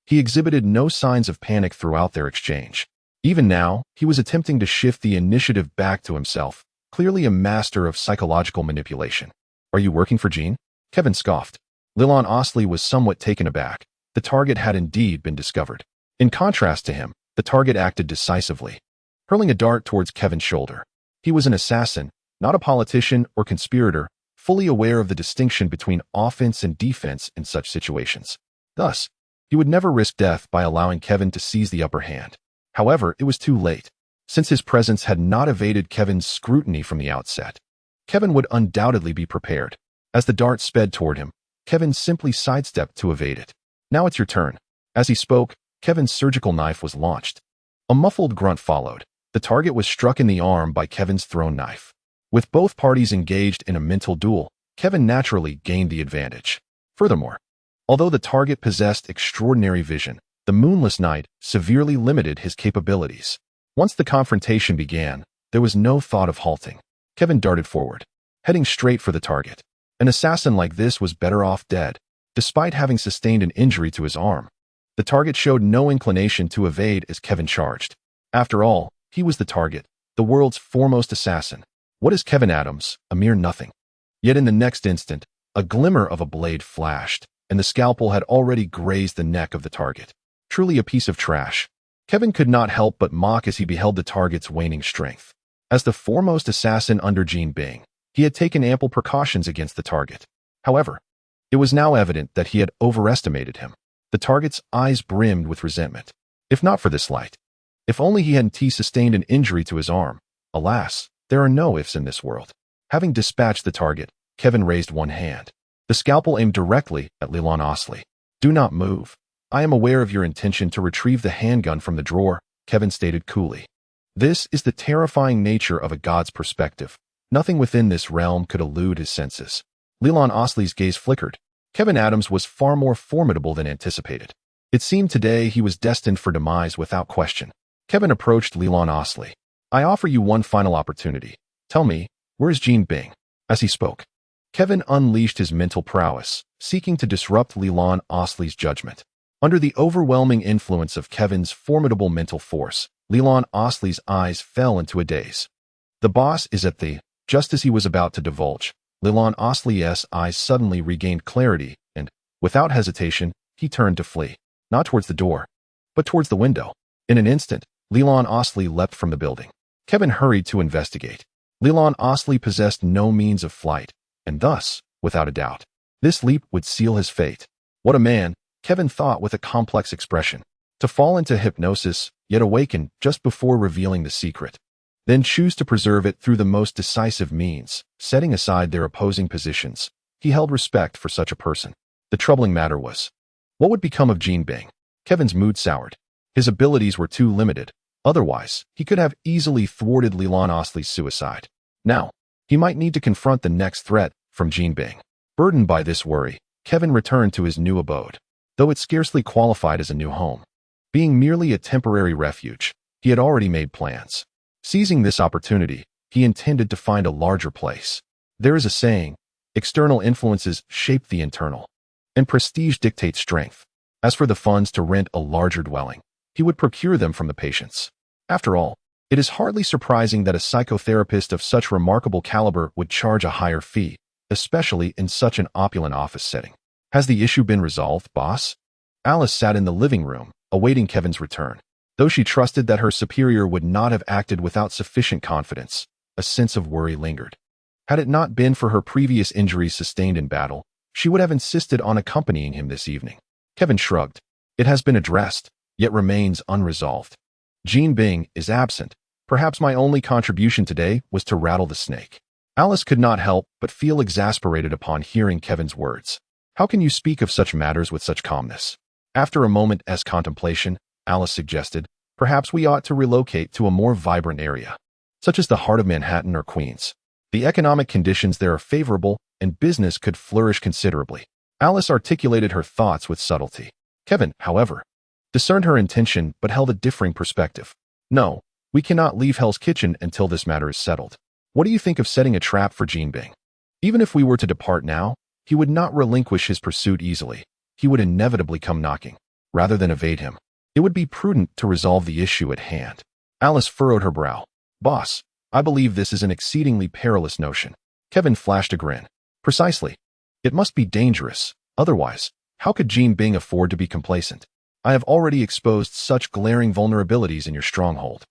He exhibited no signs of panic throughout their exchange. Even now, he was attempting to shift the initiative back to himself, clearly a master of psychological manipulation. "Are you working for Jean?" Kevin scoffed. Leland Owlsley was somewhat taken aback. The target had indeed been discovered. In contrast to him, the target acted decisively, hurling a dart towards Kevin's shoulder. He was an assassin, not a politician or conspirator, fully aware of the distinction between offense and defense in such situations. Thus, he would never risk death by allowing Kevin to seize the upper hand. However, it was too late. Since his presence had not evaded Kevin's scrutiny from the outset, Kevin would undoubtedly be prepared. As the dart sped toward him, Kevin simply sidestepped to evade it. "Now it's your turn." As he spoke, Kevin's surgical knife was launched. A muffled grunt followed. The target was struck in the arm by Kevin's thrown knife. With both parties engaged in a mental duel, Kevin naturally gained the advantage. Furthermore, although the target possessed extraordinary vision, the moonless night severely limited his capabilities. Once the confrontation began, there was no thought of halting. Kevin darted forward, heading straight for the target. An assassin like this was better off dead. Despite having sustained an injury to his arm, the target showed no inclination to evade as Kevin charged. After all, he was the target, the world's foremost assassin. What is Kevin Adams? A mere nothing. Yet in the next instant, a glimmer of a blade flashed, and the scalpel had already grazed the neck of the target. Truly a piece of trash. Kevin could not help but mock as he beheld the target's waning strength. As the foremost assassin under Jean Bing, he had taken ample precautions against the target. However, it was now evident that he had overestimated him. The target's eyes brimmed with resentment. If not for this light, if only he hadn't sustained an injury to his arm. Alas, there are no ifs in this world. Having dispatched the target, Kevin raised one hand. The scalpel aimed directly at Leland Owlsley. "Do not move. I am aware of your intention to retrieve the handgun from the drawer," Kevin stated coolly. This is the terrifying nature of a god's perspective. Nothing within this realm could elude his senses. Leland Owlsley's gaze flickered. Kevin Adams was far more formidable than anticipated. It seemed today he was destined for demise without question. Kevin approached Leland Owlsley. I offer you one final opportunity. Tell me, where is Jean Bing? As he spoke, Kevin unleashed his mental prowess, seeking to disrupt Leland Osley's judgment. Under the overwhelming influence of Kevin's formidable mental force, Leland Osley's eyes fell into a daze. The boss is at the... Just as he was about to divulge, Leland Osley's eyes suddenly regained clarity, and, without hesitation, he turned to flee. Not towards the door, but towards the window. In an instant, Leland Osley leapt from the building. Kevin hurried to investigate. Leland Osley possessed no means of flight, and thus, without a doubt, this leap would seal his fate. What a man, Kevin thought with a complex expression. To fall into hypnosis, yet awaken just before revealing the secret. Then choose to preserve it through the most decisive means, setting aside their opposing positions. He held respect for such a person. The troubling matter was, what would become of Jean Bing? Kevin's mood soured. His abilities were too limited. Otherwise, he could have easily thwarted Leland Osley's suicide. Now, he might need to confront the next threat from Jean Bing. Burdened by this worry, Kevin returned to his new abode, though it scarcely qualified as a new home. Being merely a temporary refuge, he had already made plans. Seizing this opportunity, he intended to find a larger place. There is a saying, external influences shape the internal, and prestige dictates strength. As for the funds to rent a larger dwelling, he would procure them from the patients. After all, it is hardly surprising that a psychotherapist of such remarkable caliber would charge a higher fee, especially in such an opulent office setting. Has the issue been resolved, boss? Alice sat in the living room, awaiting Kevin's return. Though she trusted that her superior would not have acted without sufficient confidence, a sense of worry lingered. Had it not been for her previous injuries sustained in battle, she would have insisted on accompanying him this evening. Kevin shrugged. It has been addressed, yet remains unresolved. Jean Bing is absent. Perhaps my only contribution today was to rattle the snake. Alice could not help but feel exasperated upon hearing Kevin's words. How can you speak of such matters with such calmness? After a moment as contemplation, Alice suggested, perhaps we ought to relocate to a more vibrant area, such as the heart of Manhattan or Queens. The economic conditions there are favorable, and business could flourish considerably. Alice articulated her thoughts with subtlety. Kevin, however, discerned her intention but held a differing perspective. No, we cannot leave Hell's Kitchen until this matter is settled. What do you think of setting a trap for Jean Bing? Even if we were to depart now, he would not relinquish his pursuit easily. He would inevitably come knocking. Rather than evade him, it would be prudent to resolve the issue at hand. Alice furrowed her brow. Boss, I believe this is an exceedingly perilous notion. Kevin flashed a grin. Precisely. It must be dangerous. Otherwise, how could Jean Bing afford to be complacent? I have already exposed such glaring vulnerabilities in your stronghold.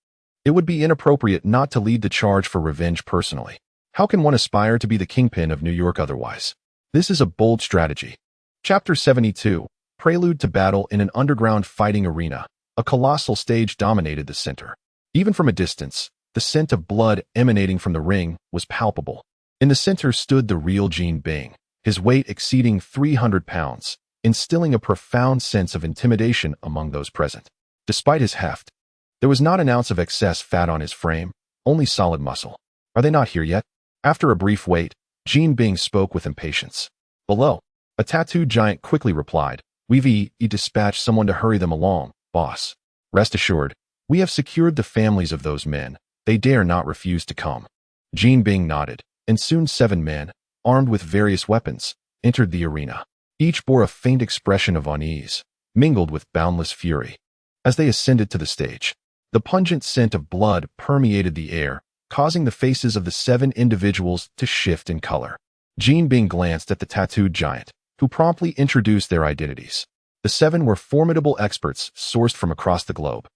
It would be inappropriate not to lead the charge for revenge personally. How can one aspire to be the kingpin of New York otherwise? This is a bold strategy. Chapter 72. Prelude to battle in an underground fighting arena. A colossal stage dominated the center. Even from a distance, the scent of blood emanating from the ring was palpable. In the center stood the real Jean Bing, his weight exceeding 300 pounds, instilling a profound sense of intimidation among those present. Despite his heft, there was not an ounce of excess fat on his frame, only solid muscle. Are they not here yet? After a brief wait, Jean Bing spoke with impatience. Below, a tattooed giant quickly replied, We've dispatched someone to hurry them along, boss. Rest assured, we have secured the families of those men. They dare not refuse to come. Jean Bing nodded, and soon 7 men, armed with various weapons, entered the arena. Each bore a faint expression of unease, mingled with boundless fury. As they ascended to the stage, the pungent scent of blood permeated the air, causing the faces of the 7 individuals to shift in color. Jean Bing glanced at the tattooed giant, who promptly introduced their identities. The 7 were formidable experts sourced from across the globe,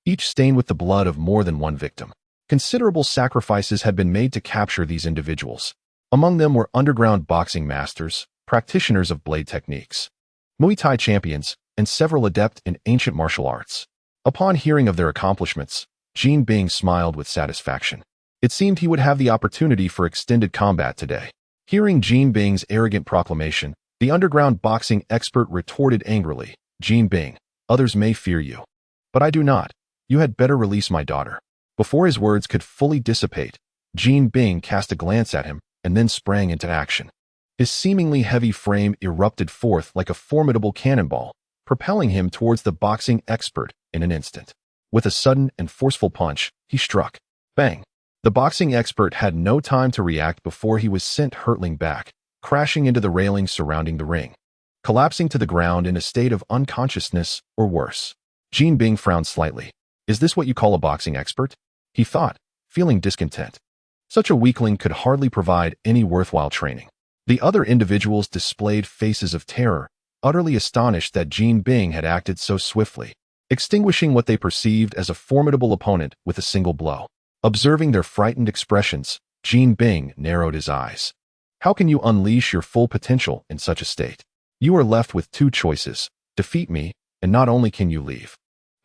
each stained with the blood of more than one victim. Considerable sacrifices had been made to capture these individuals. Among them were underground boxing masters, practitioners of blade techniques, Muay Thai champions, and several adept in ancient martial arts. Upon hearing of their accomplishments, Jean Bing smiled with satisfaction. It seemed he would have the opportunity for extended combat today. Hearing Jean Bing's arrogant proclamation, the underground boxing expert retorted angrily, Jean Bing, others may fear you, but I do not. You had better release my daughter. Before his words could fully dissipate, Jean Bing cast a glance at him and then sprang into action. His seemingly heavy frame erupted forth like a formidable cannonball, propelling him towards the boxing expert in an instant. With a sudden and forceful punch, he struck. Bang! The boxing expert had no time to react before he was sent hurtling back, crashing into the railings surrounding the ring, collapsing to the ground in a state of unconsciousness or worse. Jean Bing frowned slightly. Is this what you call a boxing expert? He thought, feeling discontent. Such a weakling could hardly provide any worthwhile training. The other individuals displayed faces of terror, utterly astonished that Jean Bing had acted so swiftly, extinguishing what they perceived as a formidable opponent with a single blow. Observing their frightened expressions, Jean Bing narrowed his eyes. How can you unleash your full potential in such a state? You are left with two choices: defeat me, and not only can you leave,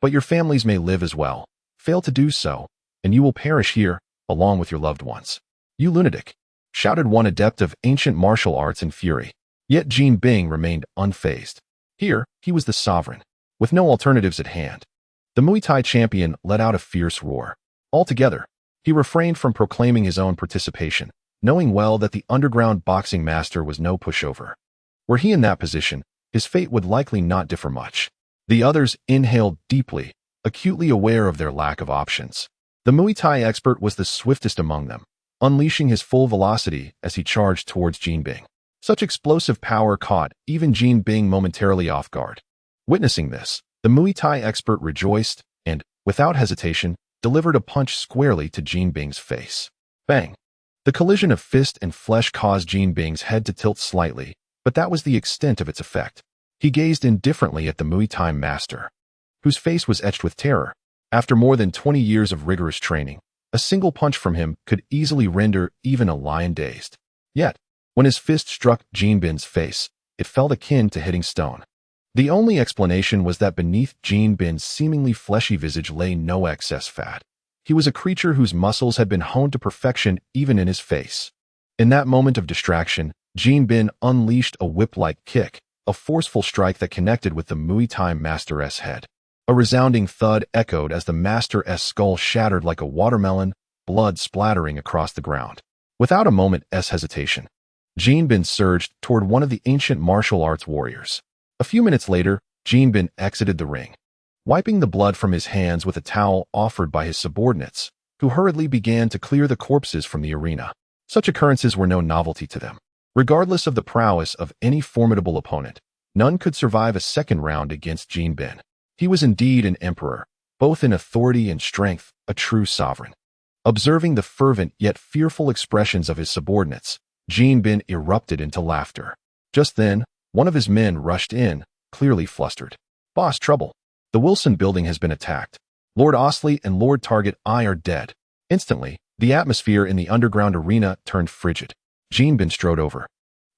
but your families may live as well. Fail to do so, and you will perish here, along with your loved ones. You lunatic! Shouted one adept of ancient martial arts in fury. Yet Jean Bing remained unfazed. Here, he was the sovereign, with no alternatives at hand. The Muay Thai champion let out a fierce roar. Altogether, he refrained from proclaiming his own participation, knowing well that the underground boxing master was no pushover. Were he in that position, his fate would likely not differ much. The others inhaled deeply, acutely aware of their lack of options. The Muay Thai expert was the swiftest among them, unleashing his full velocity as he charged towards Jean Bing. Such explosive power caught even Jean Bing momentarily off guard. Witnessing this, the Muay Thai expert rejoiced and, without hesitation, delivered a punch squarely to Jean Bing's face. Bang! The collision of fist and flesh caused Jean Bing's head to tilt slightly, but that was the extent of its effect. He gazed indifferently at the Muay Thai master, whose face was etched with terror. After more than 20 years of rigorous training, a single punch from him could easily render even a lion dazed. Yet, when his fist struck Jean Bing's face, it felt akin to hitting stone. The only explanation was that beneath Jean Bing's seemingly fleshy visage lay no excess fat. He was a creature whose muscles had been honed to perfection even in his face. In that moment of distraction, Jean Bing unleashed a whip-like kick, a forceful strike that connected with the Muay Thai master's head. A resounding thud echoed as the master's skull shattered like a watermelon, blood splattering across the ground. Without a moment's hesitation, Jean Bing surged toward one of the ancient martial arts warriors. A few minutes later, Jean Bing exited the ring, wiping the blood from his hands with a towel offered by his subordinates, who hurriedly began to clear the corpses from the arena. Such occurrences were no novelty to them. Regardless of the prowess of any formidable opponent, none could survive a second round against Jean Bing. He was indeed an emperor, both in authority and strength, a true sovereign. Observing the fervent yet fearful expressions of his subordinates, Jean Bing erupted into laughter. Just then, one of his men rushed in, clearly flustered. "Boss, trouble. The Wilson building has been attacked. Lord Osley and Lord Target I are dead." Instantly, the atmosphere in the underground arena turned frigid. Jean Bing strode over.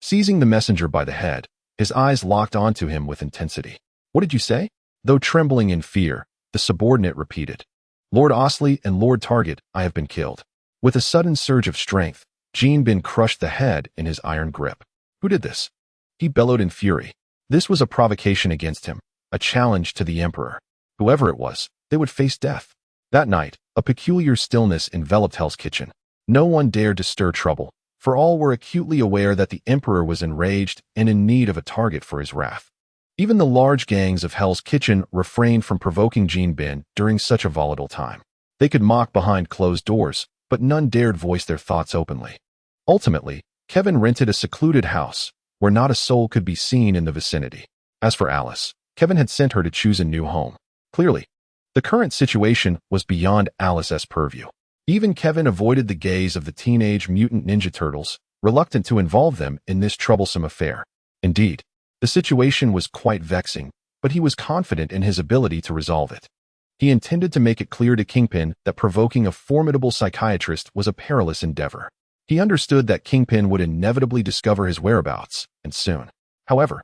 Seizing the messenger by the head, his eyes locked onto him with intensity. "What did you say?" Though trembling in fear, the subordinate repeated. "Lord Osley and Lord Target, I have been killed." With a sudden surge of strength, Jean Bing crushed the head in his iron grip. "Who did this?" He bellowed in fury. This was a provocation against him, a challenge to the emperor. Whoever it was, they would face death. That night, a peculiar stillness enveloped Hell's Kitchen. No one dared to stir trouble, for all were acutely aware that the emperor was enraged and in need of a target for his wrath. Even the large gangs of Hell's Kitchen refrained from provoking Jean Bing during such a volatile time. They could mock behind closed doors, but none dared voice their thoughts openly. Ultimately, Kevin rented a secluded house, where not a soul could be seen in the vicinity. As for Alice, Kevin had sent her to choose a new home. Clearly, the current situation was beyond Alice's purview. Even Kevin avoided the gaze of the Teenage Mutant Ninja Turtles, reluctant to involve them in this troublesome affair. Indeed, the situation was quite vexing, but he was confident in his ability to resolve it. He intended to make it clear to Kingpin that provoking a formidable psychiatrist was a perilous endeavor. He understood that Kingpin would inevitably discover his whereabouts, and soon. However,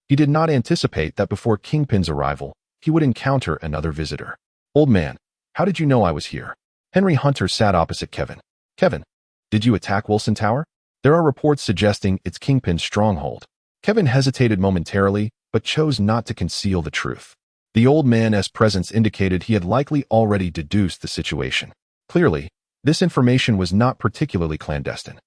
he did not anticipate that before Kingpin's arrival, he would encounter another visitor. "Old man, how did you know I was here?" Henry Hunter sat opposite Kevin. "Kevin, did you attack Wilson Tower? There are reports suggesting it's Kingpin's stronghold." Kevin hesitated momentarily, but chose not to conceal the truth. The old man's presence indicated he had likely already deduced the situation. Clearly, this information was not particularly clandestine.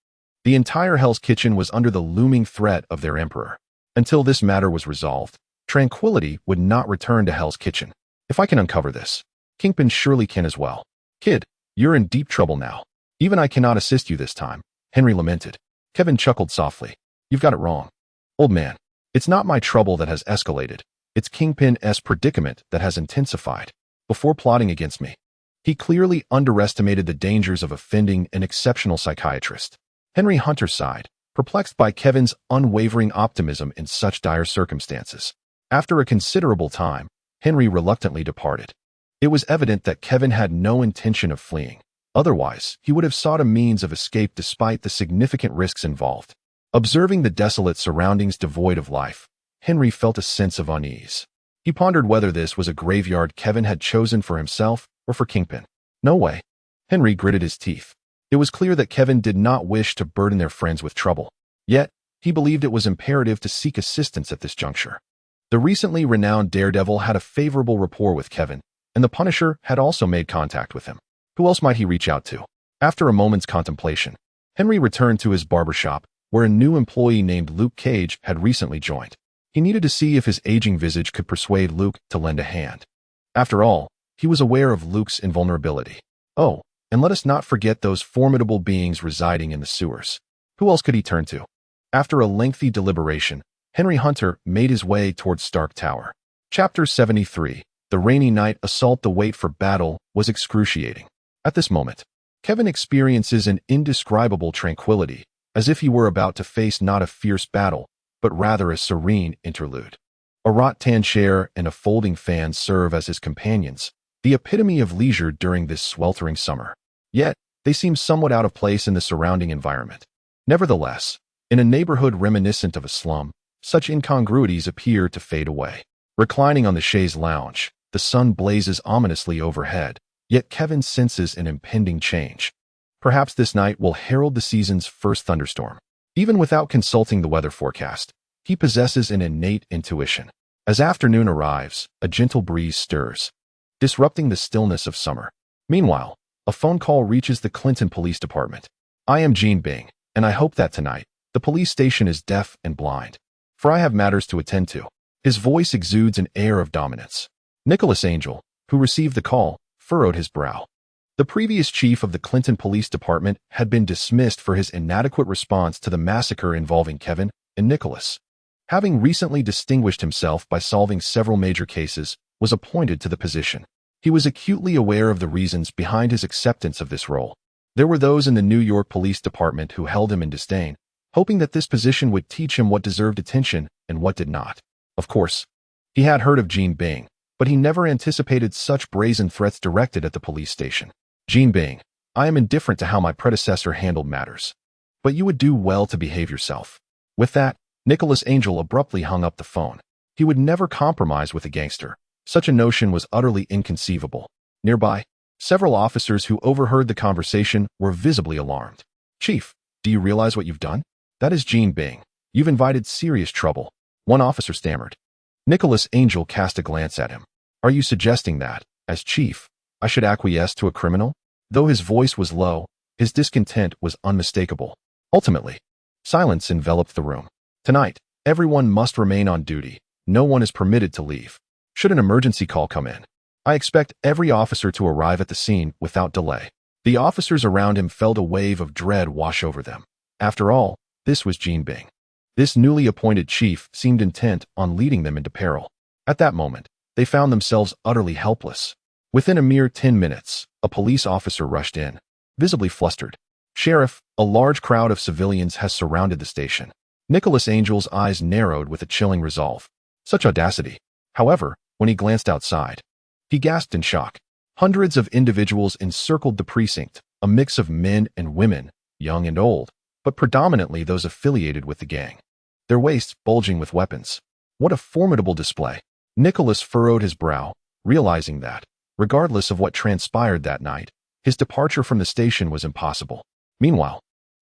The entire Hell's Kitchen was under the looming threat of their emperor. Until this matter was resolved, tranquility would not return to Hell's Kitchen. "If I can uncover this, Kingpin surely can as well." "Kid, You're in deep trouble now. Even I cannot assist you this time, Henry lamented. Kevin chuckled softly. You've got it wrong. Old man, it's not my trouble that has escalated. It's Kingpin's predicament that has intensified. Before plotting against me, he clearly underestimated the dangers of offending an exceptional psychiatrist. Henry Hunter sighed, perplexed by Kevin's unwavering optimism in such dire circumstances. After a considerable time, Henry reluctantly departed. It was evident that Kevin had no intention of fleeing. Otherwise, he would have sought a means of escape despite the significant risks involved. Observing the desolate surroundings devoid of life, Henry felt a sense of unease. He pondered whether this was a graveyard Kevin had chosen for himself or for Kingpin. No way. Henry gritted his teeth. It was clear that Kevin did not wish to burden their friends with trouble. Yet, he believed it was imperative to seek assistance at this juncture. The recently renowned Daredevil had a favorable rapport with Kevin, and the Punisher had also made contact with him. Who else might he reach out to? After a moment's contemplation, Henry returned to his barbershop, where a new employee named Luke Cage had recently joined. He needed to see if his aging visage could persuade Luke to lend a hand. After all, he was aware of Luke's invulnerability. Oh, and let us not forget those formidable beings residing in the sewers. Who else could he turn to? After a lengthy deliberation, Henry Hunter made his way towards Stark Tower. Chapter 73. The rainy night assault. The wait for battle was excruciating. At this moment, Kevin experiences an indescribable tranquility, as if he were about to face not a fierce battle, but rather a serene interlude. A rattan chair and a folding fan serve as his companions, the epitome of leisure during this sweltering summer. Yet, they seem somewhat out of place in the surrounding environment. Nevertheless, in a neighborhood reminiscent of a slum, such incongruities appear to fade away. Reclining on the chaise lounge, the sun blazes ominously overhead, yet Kevin senses an impending change. Perhaps this night will herald the season's first thunderstorm. Even without consulting the weather forecast, he possesses an innate intuition. As afternoon arrives, a gentle breeze stirs, disrupting the stillness of summer. Meanwhile, a phone call reaches the Clinton Police Department. I am Gene Bing, and I hope that tonight, the police station is deaf and blind, for I have matters to attend to. His voice exudes an air of dominance. Nicholas Angel, who received the call, furrowed his brow. The previous chief of the Clinton Police Department had been dismissed for his inadequate response to the massacre involving Kevin and Nicholas. Having recently distinguished himself by solving several major cases, was appointed to the position. He was acutely aware of the reasons behind his acceptance of this role. There were those in the New York Police Department who held him in disdain, hoping that this position would teach him what deserved attention and what did not. Of course, he had heard of Gene Bing, but he never anticipated such brazen threats directed at the police station. Gene Bing, I am indifferent to how my predecessor handled matters, but you would do well to behave yourself. With that, Nicholas Angel abruptly hung up the phone. He would never compromise with a gangster. Such a notion was utterly inconceivable. Nearby, several officers who overheard the conversation were visibly alarmed. Chief, do you realize what you've done? That is Gene Bing. You've invited serious trouble. One officer stammered. Nicholas Angel cast a glance at him. Are you suggesting that, as chief, I should acquiesce to a criminal? Though his voice was low, his discontent was unmistakable. Ultimately, silence enveloped the room. Tonight, everyone must remain on duty. No one is permitted to leave. Should an emergency call come in, I expect every officer to arrive at the scene without delay. The officers around him felt a wave of dread wash over them. After all, this was Gene Bing. This newly appointed chief seemed intent on leading them into peril. At that moment, they found themselves utterly helpless. Within a mere 10 minutes, a police officer rushed in, visibly flustered. Sheriff, a large crowd of civilians has surrounded the station. Nicholas Angel's eyes narrowed with a chilling resolve. Such audacity. However, when he glanced outside, he gasped in shock. Hundreds of individuals encircled the precinct, a mix of men and women, young and old, but predominantly those affiliated with the gang, their waists bulging with weapons. What a formidable display. Nicholas furrowed his brow, realizing that, regardless of what transpired that night, his departure from the station was impossible. Meanwhile,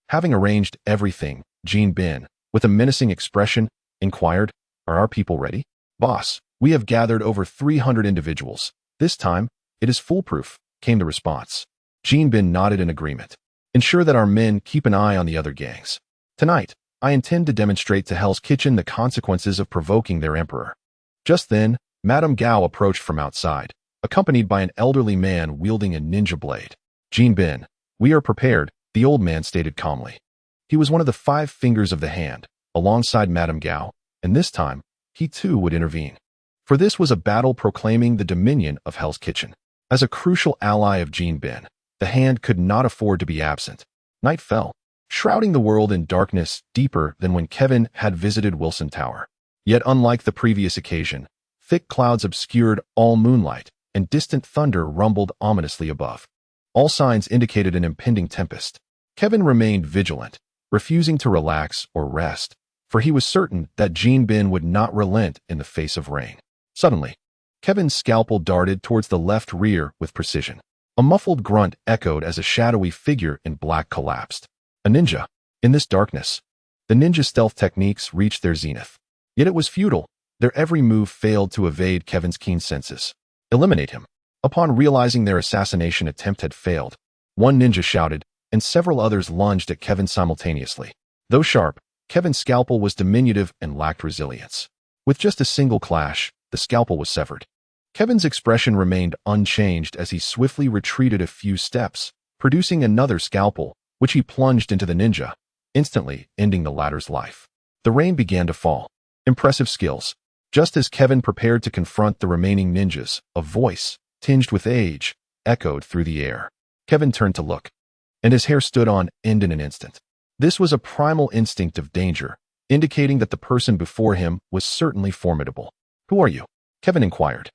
having arranged everything, Gene Bing, with a menacing expression, inquired, Are our people ready? Boss, we have gathered over 300 individuals. This time, it is foolproof, came the response. Gene Bing nodded in agreement. Ensure that our men keep an eye on the other gangs. Tonight, I intend to demonstrate to Hell's Kitchen the consequences of provoking their emperor. Just then, Madame Gao approached from outside, accompanied by an elderly man wielding a ninja blade. Jean Bin, we are prepared, the old man stated calmly. He was one of the 5 fingers of the hand, alongside Madame Gao, and this time, he too would intervene. For this was a battle proclaiming the dominion of Hell's Kitchen. As a crucial ally of Jean Bin, the hand could not afford to be absent. Night fell, shrouding the world in darkness deeper than when Kevin had visited Wilson Tower. Yet unlike the previous occasion, thick clouds obscured all moonlight, and distant thunder rumbled ominously above. All signs indicated an impending tempest. Kevin remained vigilant, refusing to relax or rest, for he was certain that Jean Bin would not relent in the face of rain. Suddenly, Kevin's scalpel darted towards the left rear with precision. A muffled grunt echoed as a shadowy figure in black collapsed. A ninja. In this darkness, the ninja stealth techniques reached their zenith. Yet it was futile. Their every move failed to evade Kevin's keen senses. Eliminate him. Upon realizing their assassination attempt had failed, one ninja shouted, and several others lunged at Kevin simultaneously. Though sharp, Kevin's scalpel was diminutive and lacked resilience. With just a single clash, the scalpel was severed. Kevin's expression remained unchanged as he swiftly retreated a few steps, producing another scalpel, which he plunged into the ninja, instantly ending the latter's life. The rain began to fall. Impressive skills. Just as Kevin prepared to confront the remaining ninjas, a voice, tinged with age, echoed through the air. Kevin turned to look, and his hair stood on end in an instant. This was a primal instinct of danger, indicating that the person before him was certainly formidable. Who are you? Kevin inquired.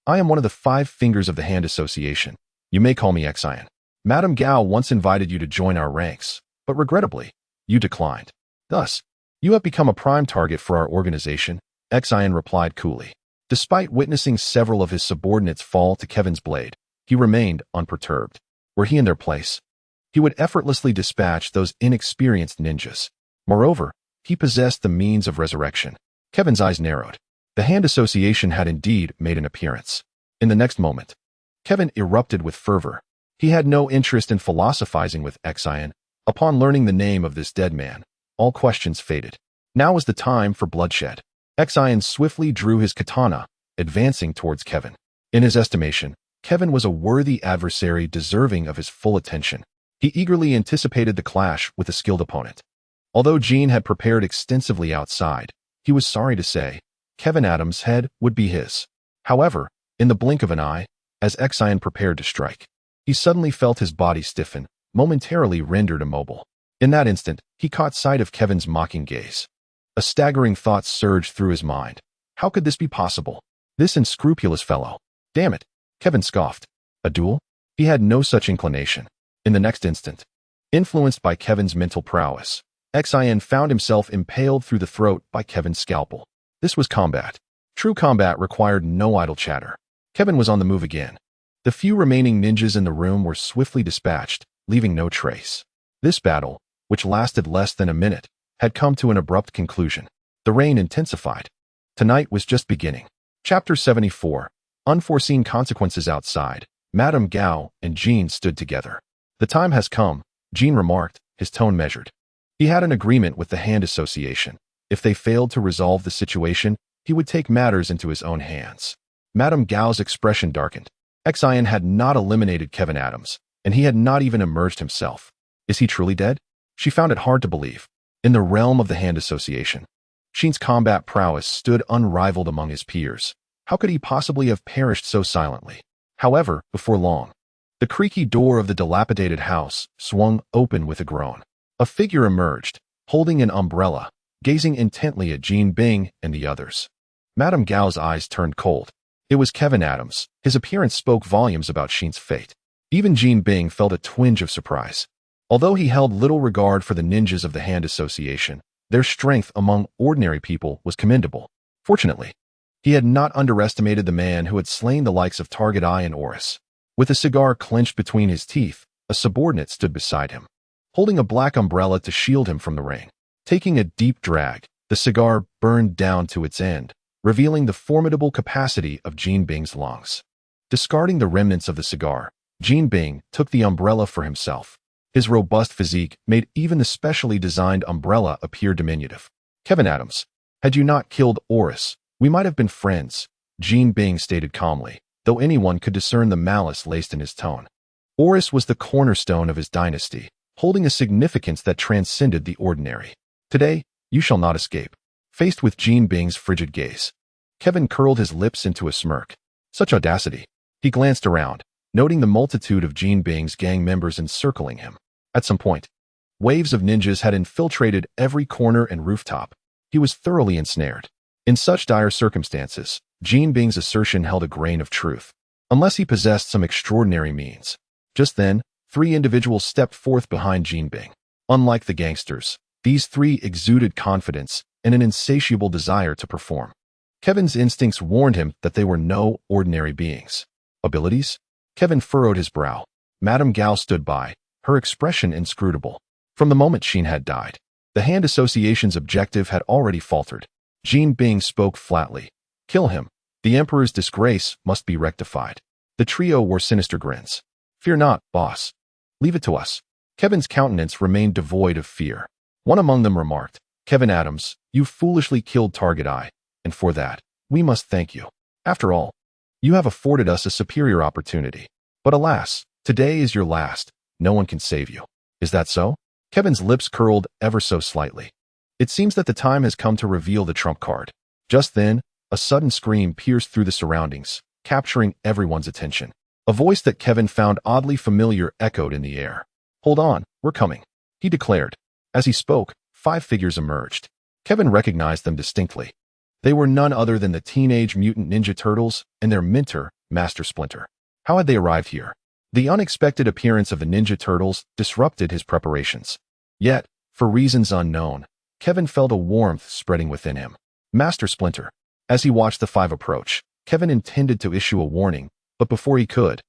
I am one of the 5 fingers of the Hand Association. You may call me Xian. Madame Gao once invited you to join our ranks, but regrettably, you declined. Thus, you have become a prime target for our organization, Xian replied coolly. Despite witnessing several of his subordinates fall to Kevin's blade, he remained unperturbed. Were he in their place, he would effortlessly dispatch those inexperienced ninjas. Moreover, he possessed the means of resurrection. Kevin's eyes narrowed. The Hand Association had indeed made an appearance. In the next moment, Kevin erupted with fervor. He had no interest in philosophizing with Xian. Upon learning the name of this dead man, all questions faded. Now was the time for bloodshed. Xian swiftly drew his katana, advancing towards Kevin. In his estimation, Kevin was a worthy adversary deserving of his full attention. He eagerly anticipated the clash with a skilled opponent. Although Jean had prepared extensively outside, he was sorry to say, Kevin Adams' head would be his. However, in the blink of an eye, as Xian prepared to strike, he suddenly felt his body stiffen, momentarily rendered immobile. In that instant, he caught sight of Kevin's mocking gaze. A staggering thought surged through his mind. How could this be possible? This unscrupulous fellow. Damn it, Kevin scoffed. A duel? He had no such inclination. In the next instant, influenced by Kevin's mental prowess, Xian found himself impaled through the throat by Kevin's scalpel. This was combat. True combat required no idle chatter. Kevin was on the move again. The few remaining ninjas in the room were swiftly dispatched, leaving no trace. This battle, which lasted less than a minute, had come to an abrupt conclusion. The rain intensified. Tonight was just beginning. Chapter 74. Unforeseen consequences outside. Madame Gao and Jean stood together. The time has come, Jean remarked, his tone measured. He had an agreement with the Hand Association. If they failed to resolve the situation, he would take matters into his own hands. Madame Gao's expression darkened. Xian had not eliminated Kevin Adams, and he had not even emerged himself. Is he truly dead? She found it hard to believe. In the realm of the Hand Association, Jean's combat prowess stood unrivaled among his peers. How could he possibly have perished so silently? However, before long, the creaky door of the dilapidated house swung open with a groan. A figure emerged, holding an umbrella, gazing intently at Jean Bing and the others. Madame Gao's eyes turned cold. It was Kevin Adams. His appearance spoke volumes about Jean's fate. Even Jean Bing felt a twinge of surprise. Although he held little regard for the ninjas of the Hand Association, their strength among ordinary people was commendable. Fortunately, he had not underestimated the man who had slain the likes of Target Eye and Oris. With a cigar clenched between his teeth, a subordinate stood beside him, holding a black umbrella to shield him from the rain. Taking a deep drag, the cigar burned down to its end, revealing the formidable capacity of Jean Bing's lungs. Discarding the remnants of the cigar, Jean Bing took the umbrella for himself. His robust physique made even the specially designed umbrella appear diminutive. Kevin Adams, had you not killed Oris, we might have been friends, Jean Bing stated calmly, though anyone could discern the malice laced in his tone. Oris was the cornerstone of his dynasty, holding a significance that transcended the ordinary. Today, you shall not escape. Faced with Jean Bing's frigid gaze, Kevin curled his lips into a smirk. Such audacity. He glanced around, noting the multitude of Jean Bing's gang members encircling him. At some point, waves of ninjas had infiltrated every corner and rooftop. He was thoroughly ensnared. In such dire circumstances, Jean Bing's assertion held a grain of truth, unless he possessed some extraordinary means. Just then, 3 individuals stepped forth behind Jean Bing. Unlike the gangsters, these 3 exuded confidence and an insatiable desire to perform. Kevin's instincts warned him that they were no ordinary beings. Abilities? Kevin furrowed his brow. Madame Gao stood by, her expression inscrutable. From the moment Jean had died, the Hand Association's objective had already faltered. Jean Bing spoke flatly. Kill him. The Emperor's disgrace must be rectified. The trio wore sinister grins. Fear not, boss. Leave it to us. Kevin's countenance remained devoid of fear. One among them remarked, Kevin Adams, you foolishly killed Target Eye, and for that, we must thank you. After all, you have afforded us a superior opportunity. But alas, today is your last. No one can save you. Is that so? Kevin's lips curled ever so slightly. It seems that the time has come to reveal the trump card. Just then, a sudden scream pierced through the surroundings, capturing everyone's attention. A voice that Kevin found oddly familiar echoed in the air. Hold on, we're coming, he declared. As he spoke, 5 figures emerged. Kevin recognized them distinctly. They were none other than the Teenage Mutant Ninja Turtles and their mentor, Master Splinter. How had they arrived here? The unexpected appearance of the Ninja Turtles disrupted his preparations. Yet, for reasons unknown, Kevin felt a warmth spreading within him. Master Splinter. As he watched the 5 approach, Kevin intended to issue a warning, but before he could,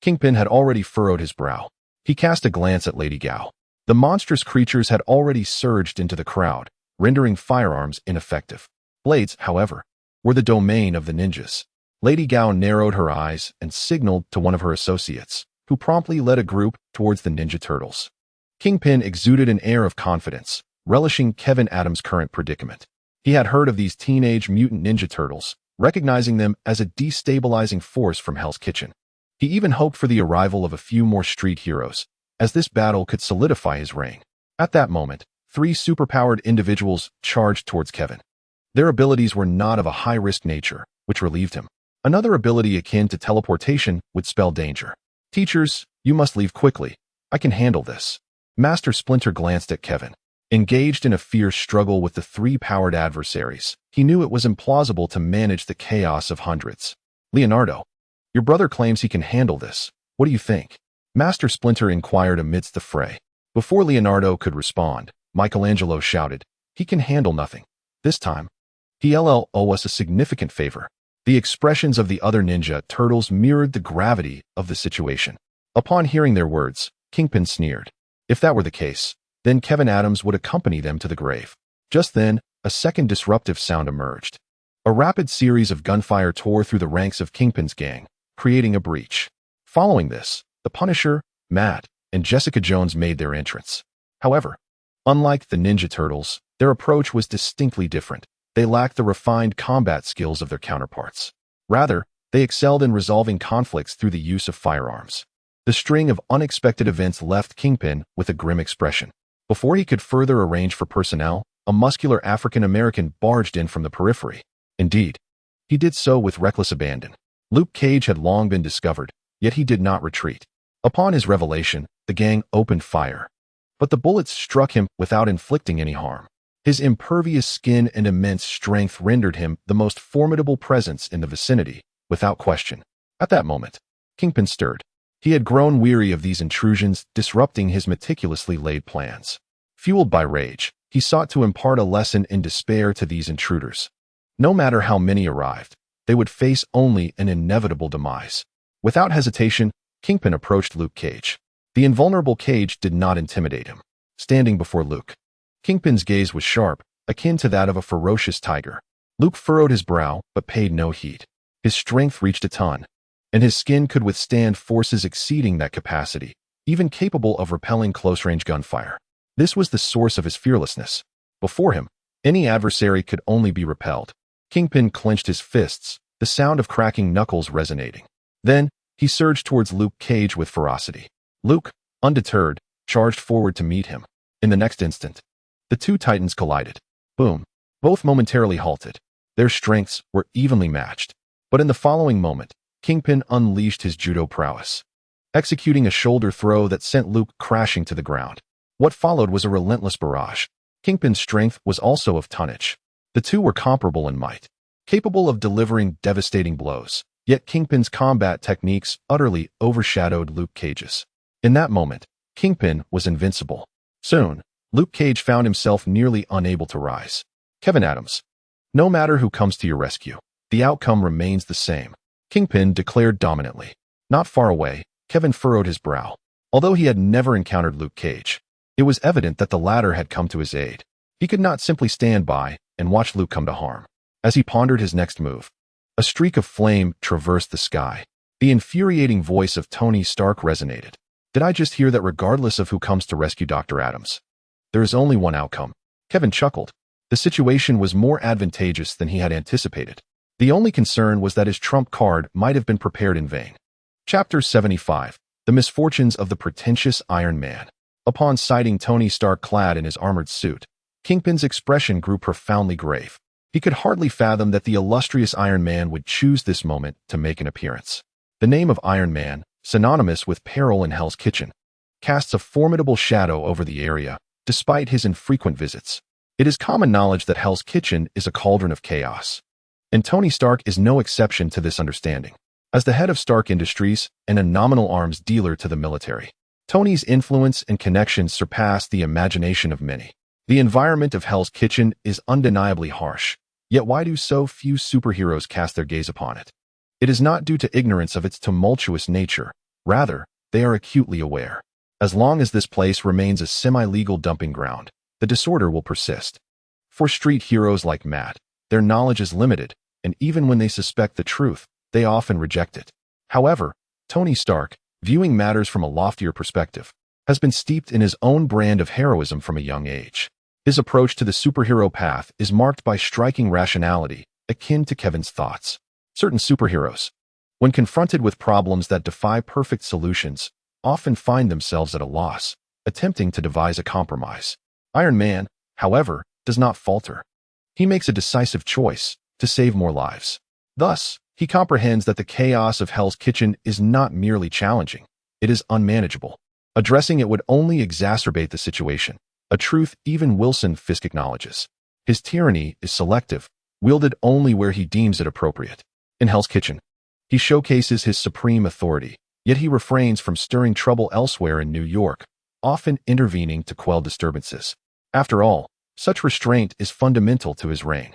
Kingpin had already furrowed his brow. He cast a glance at Lady Gao. The monstrous creatures had already surged into the crowd, rendering firearms ineffective. Blades, however, were the domain of the ninjas. Lady Gao narrowed her eyes and signaled to one of her associates, who promptly led a group towards the Ninja Turtles. Kingpin exuded an air of confidence, relishing Kevin Adams' current predicament. He had heard of these Teenage Mutant Ninja Turtles, recognizing them as a destabilizing force from Hell's Kitchen. He even hoped for the arrival of a few more street heroes, as this battle could solidify his reign. At that moment, 3 superpowered individuals charged towards Kevin. Their abilities were not of a high-risk nature, which relieved him. Another ability akin to teleportation would spell danger. Teachers, you must leave quickly. I can handle this. Master Splinter glanced at Kevin. Engaged in a fierce struggle with the 3 powered adversaries, he knew it was implausible to manage the chaos of hundreds. Leonardo, your brother claims he can handle this. What do you think? Master Splinter inquired amidst the fray. Before Leonardo could respond, Michelangelo shouted, he can handle nothing. This time, he'll owe us a significant favor. The expressions of the other ninja turtles mirrored the gravity of the situation. Upon hearing their words, Kingpin sneered. If that were the case, then Kevin Adams would accompany them to the grave. Just then, a second disruptive sound emerged. A rapid series of gunfire tore through the ranks of Kingpin's gang, creating a breach. Following this, the Punisher, Matt, and Jessica Jones made their entrance. However, unlike the Ninja Turtles, their approach was distinctly different. They lacked the refined combat skills of their counterparts. Rather, they excelled in resolving conflicts through the use of firearms. The string of unexpected events left Kingpin with a grim expression. Before he could further arrange for personnel, a muscular African-American barged in from the periphery. Indeed, he did so with reckless abandon. Luke Cage had long been discovered, yet he did not retreat. Upon his revelation, the gang opened fire. But the bullets struck him without inflicting any harm. His impervious skin and immense strength rendered him the most formidable presence in the vicinity, without question. At that moment, Kingpin stirred. He had grown weary of these intrusions disrupting his meticulously laid plans. Fueled by rage, he sought to impart a lesson in despair to these intruders. No matter how many arrived, they would face only an inevitable demise. Without hesitation, Kingpin approached Luke Cage. The invulnerable Cage did not intimidate him. Standing before Luke, Kingpin's gaze was sharp, akin to that of a ferocious tiger. Luke furrowed his brow, but paid no heed. His strength reached a ton, and his skin could withstand forces exceeding that capacity, even capable of repelling close-range gunfire. This was the source of his fearlessness. Before him, any adversary could only be repelled. Kingpin clenched his fists, the sound of cracking knuckles resonating. Then, he surged towards Luke Cage with ferocity. Luke, undeterred, charged forward to meet him. In the next instant, the two titans collided. Boom. Both momentarily halted. Their strengths were evenly matched. But in the following moment, Kingpin unleashed his judo prowess, executing a shoulder throw that sent Luke crashing to the ground. What followed was a relentless barrage. Kingpin's strength was also of tonnage. The two were comparable in might, capable of delivering devastating blows. Yet Kingpin's combat techniques utterly overshadowed Luke Cage's. In that moment, Kingpin was invincible. Soon, Luke Cage found himself nearly unable to rise. Kevin Adams. No matter who comes to your rescue, the outcome remains the same, Kingpin declared dominantly. Not far away, Kevin furrowed his brow. Although he had never encountered Luke Cage, it was evident that the latter had come to his aid. He could not simply stand by and watch Luke come to harm. As he pondered his next move, a streak of flame traversed the sky. The infuriating voice of Tony Stark resonated. Did I just hear that regardless of who comes to rescue Dr. Adams, there is only one outcome? Kevin chuckled. The situation was more advantageous than he had anticipated. The only concern was that his trump card might have been prepared in vain. Chapter 75. The Misfortunes of the Pretentious Iron Man. Upon sighting Tony Stark clad in his armored suit, Kingpin's expression grew profoundly grave. He could hardly fathom that the illustrious Iron Man would choose this moment to make an appearance. The name of Iron Man, synonymous with peril in Hell's Kitchen, casts a formidable shadow over the area, despite his infrequent visits. It is common knowledge that Hell's Kitchen is a cauldron of chaos, and Tony Stark is no exception to this understanding. As the head of Stark Industries and a nominal arms dealer to the military, Tony's influence and connections surpass the imagination of many. The environment of Hell's Kitchen is undeniably harsh, yet why do so few superheroes cast their gaze upon it? It is not due to ignorance of its tumultuous nature. Rather, they are acutely aware. As long as this place remains a semi-legal dumping ground, the disorder will persist. For street heroes like Matt, their knowledge is limited, and even when they suspect the truth, they often reject it. However, Tony Stark, viewing matters from a loftier perspective, has been steeped in his own brand of heroism from a young age. His approach to the superhero path is marked by striking rationality, akin to Kevin's thoughts. Certain superheroes, when confronted with problems that defy perfect solutions, often find themselves at a loss, attempting to devise a compromise. Iron Man, however, does not falter. He makes a decisive choice to save more lives. Thus, he comprehends that the chaos of Hell's Kitchen is not merely challenging, it is unmanageable. Addressing it would only exacerbate the situation, a truth even Wilson Fisk acknowledges. His tyranny is selective, wielded only where he deems it appropriate. In Hell's Kitchen, he showcases his supreme authority, yet he refrains from stirring trouble elsewhere in New York, often intervening to quell disturbances. After all, such restraint is fundamental to his reign.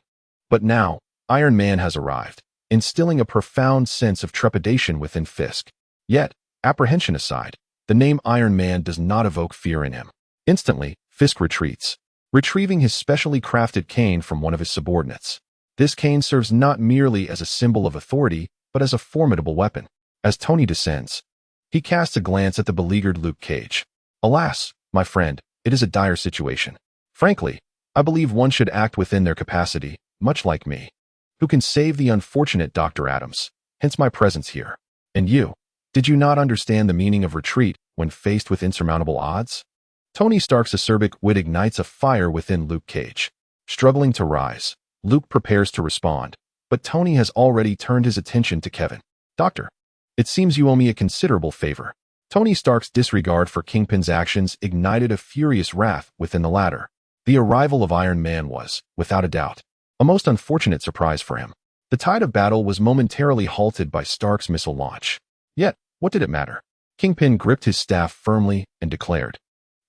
But now, Iron Man has arrived, instilling a profound sense of trepidation within Fisk. Yet, apprehension aside, the name Iron Man does not evoke fear in him. Instantly, Fisk retreats, retrieving his specially crafted cane from one of his subordinates. This cane serves not merely as a symbol of authority, but as a formidable weapon. As Tony descends, he casts a glance at the beleaguered Luke Cage. Alas, my friend, it is a dire situation. Frankly, I believe one should act within their capacity, much like me, who can save the unfortunate Dr. Adams, hence my presence here. And you, did you not understand the meaning of retreat when faced with insurmountable odds? Tony Stark's acerbic wit ignites a fire within Luke Cage. Struggling to rise, Luke prepares to respond, but Tony has already turned his attention to Kevin. Doctor, it seems you owe me a considerable favor. Tony Stark's disregard for Kingpin's actions ignited a furious wrath within the latter. The arrival of Iron Man was, without a doubt, a most unfortunate surprise for him. The tide of battle was momentarily halted by Stark's missile launch. Yet, what did it matter? Kingpin gripped his staff firmly and declared,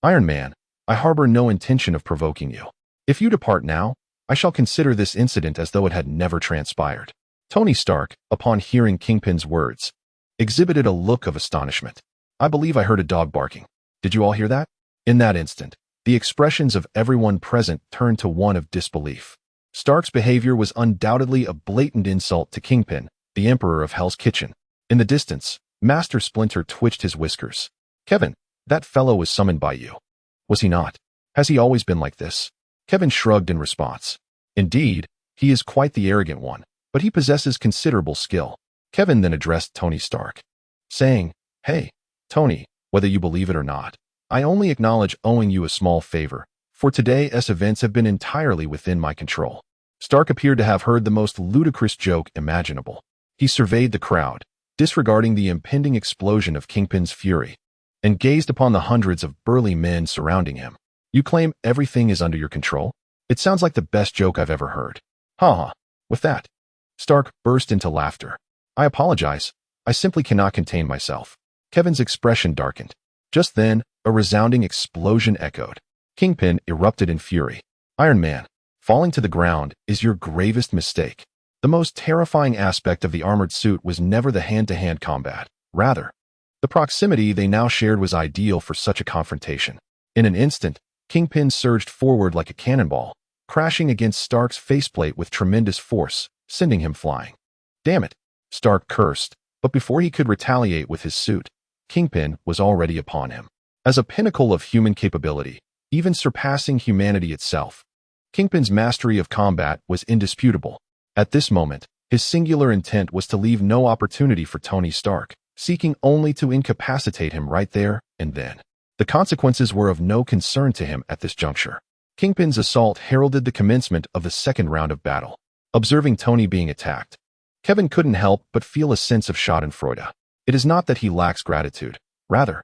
Iron Man, I harbor no intention of provoking you. If you depart now, I shall consider this incident as though it had never transpired. Tony Stark, upon hearing Kingpin's words, exhibited a look of astonishment. I believe I heard a dog barking. Did you all hear that? In that instant, the expressions of everyone present turned to one of disbelief. Stark's behavior was undoubtedly a blatant insult to Kingpin, the Emperor of Hell's Kitchen. In the distance, Master Splinter twitched his whiskers. Kevin, that fellow was summoned by you. Was he not? Has he always been like this? Kevin shrugged in response. Indeed, he is quite the arrogant one, but he possesses considerable skill. Kevin then addressed Tony Stark, saying, Hey, Tony, whether you believe it or not. I only acknowledge owing you a small favor, for today's events have been entirely within my control." Stark appeared to have heard the most ludicrous joke imaginable. He surveyed the crowd, disregarding the impending explosion of Kingpin's fury, and gazed upon the hundreds of burly men surrounding him. "You claim everything is under your control? It sounds like the best joke I've ever heard." "Ha ha." With that, Stark burst into laughter. "I apologize. I simply cannot contain myself." Kevin's expression darkened. Just then, a resounding explosion echoed. Kingpin erupted in fury. "Iron Man, falling to the ground is your gravest mistake." The most terrifying aspect of the armored suit was never the hand-to-hand combat. Rather, the proximity they now shared was ideal for such a confrontation. In an instant, Kingpin surged forward like a cannonball, crashing against Stark's faceplate with tremendous force, sending him flying. "Damn it," Stark cursed, but before he could retaliate with his suit, Kingpin was already upon him. As a pinnacle of human capability, even surpassing humanity itself, Kingpin's mastery of combat was indisputable. At this moment, his singular intent was to leave no opportunity for Tony Stark, seeking only to incapacitate him right there and then. The consequences were of no concern to him at this juncture. Kingpin's assault heralded the commencement of the second round of battle. Observing Tony being attacked, Kevin couldn't help but feel a sense of schadenfreude. It is not that he lacks gratitude. Rather,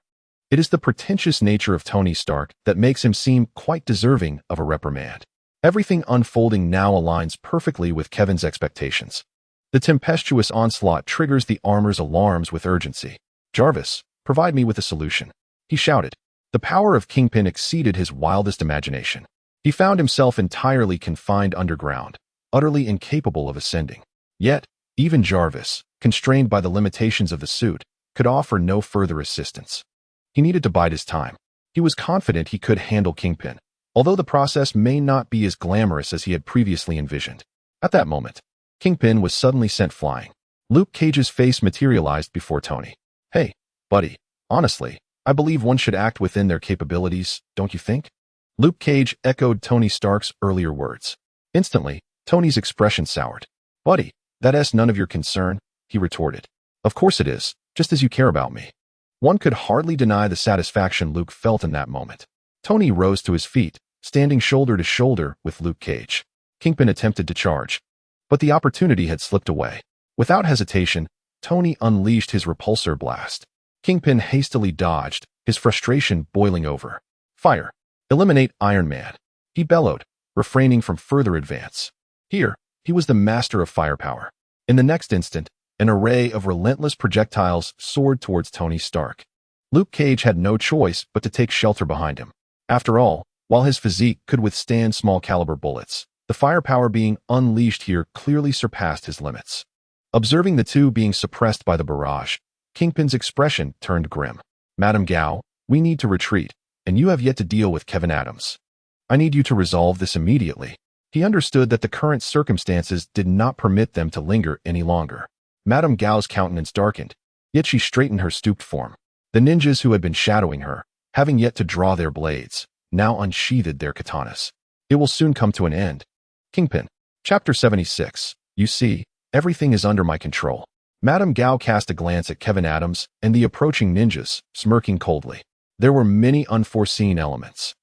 it is the pretentious nature of Tony Stark that makes him seem quite deserving of a reprimand. Everything unfolding now aligns perfectly with Kevin's expectations. The tempestuous onslaught triggers the armor's alarms with urgency. "Jarvis, provide me with a solution," he shouted. The power of Kingpin exceeded his wildest imagination. He found himself entirely confined underground, utterly incapable of ascending. Yet, even Jarvis, constrained by the limitations of the suit, could offer no further assistance. He needed to bide his time. He was confident he could handle Kingpin, although the process may not be as glamorous as he had previously envisioned. At that moment, Kingpin was suddenly sent flying. Luke Cage's face materialized before Tony. "Hey, buddy, honestly, I believe one should act within their capabilities, don't you think?" Luke Cage echoed Tony Stark's earlier words. Instantly, Tony's expression soured. "Buddy, that's none of your concern," he retorted. "Of course it is, just as you care about me." One could hardly deny the satisfaction Luke felt in that moment. Tony rose to his feet, standing shoulder to shoulder with Luke Cage. Kingpin attempted to charge, but the opportunity had slipped away. Without hesitation, Tony unleashed his repulsor blast. Kingpin hastily dodged, his frustration boiling over. "Fire! Eliminate Iron Man!" he bellowed, refraining from further advance. Here, he was the master of firepower. In the next instant, an array of relentless projectiles soared towards Tony Stark. Luke Cage had no choice but to take shelter behind him. After all, while his physique could withstand small-caliber bullets, the firepower being unleashed here clearly surpassed his limits. Observing the two being suppressed by the barrage, Kingpin's expression turned grim. "Madame Gao, we need to retreat, and you have yet to deal with Kevin Adams. I need you to resolve this immediately." He understood that the current circumstances did not permit them to linger any longer. Madame Gao's countenance darkened, yet she straightened her stooped form. The ninjas who had been shadowing her, having yet to draw their blades, now unsheathed their katanas. It will soon come to an end. Kingpin. Chapter 76. You see, everything is under my control. Madame Gao cast a glance at Kevin Adams and the approaching ninjas, smirking coldly. There were many unforeseen elements.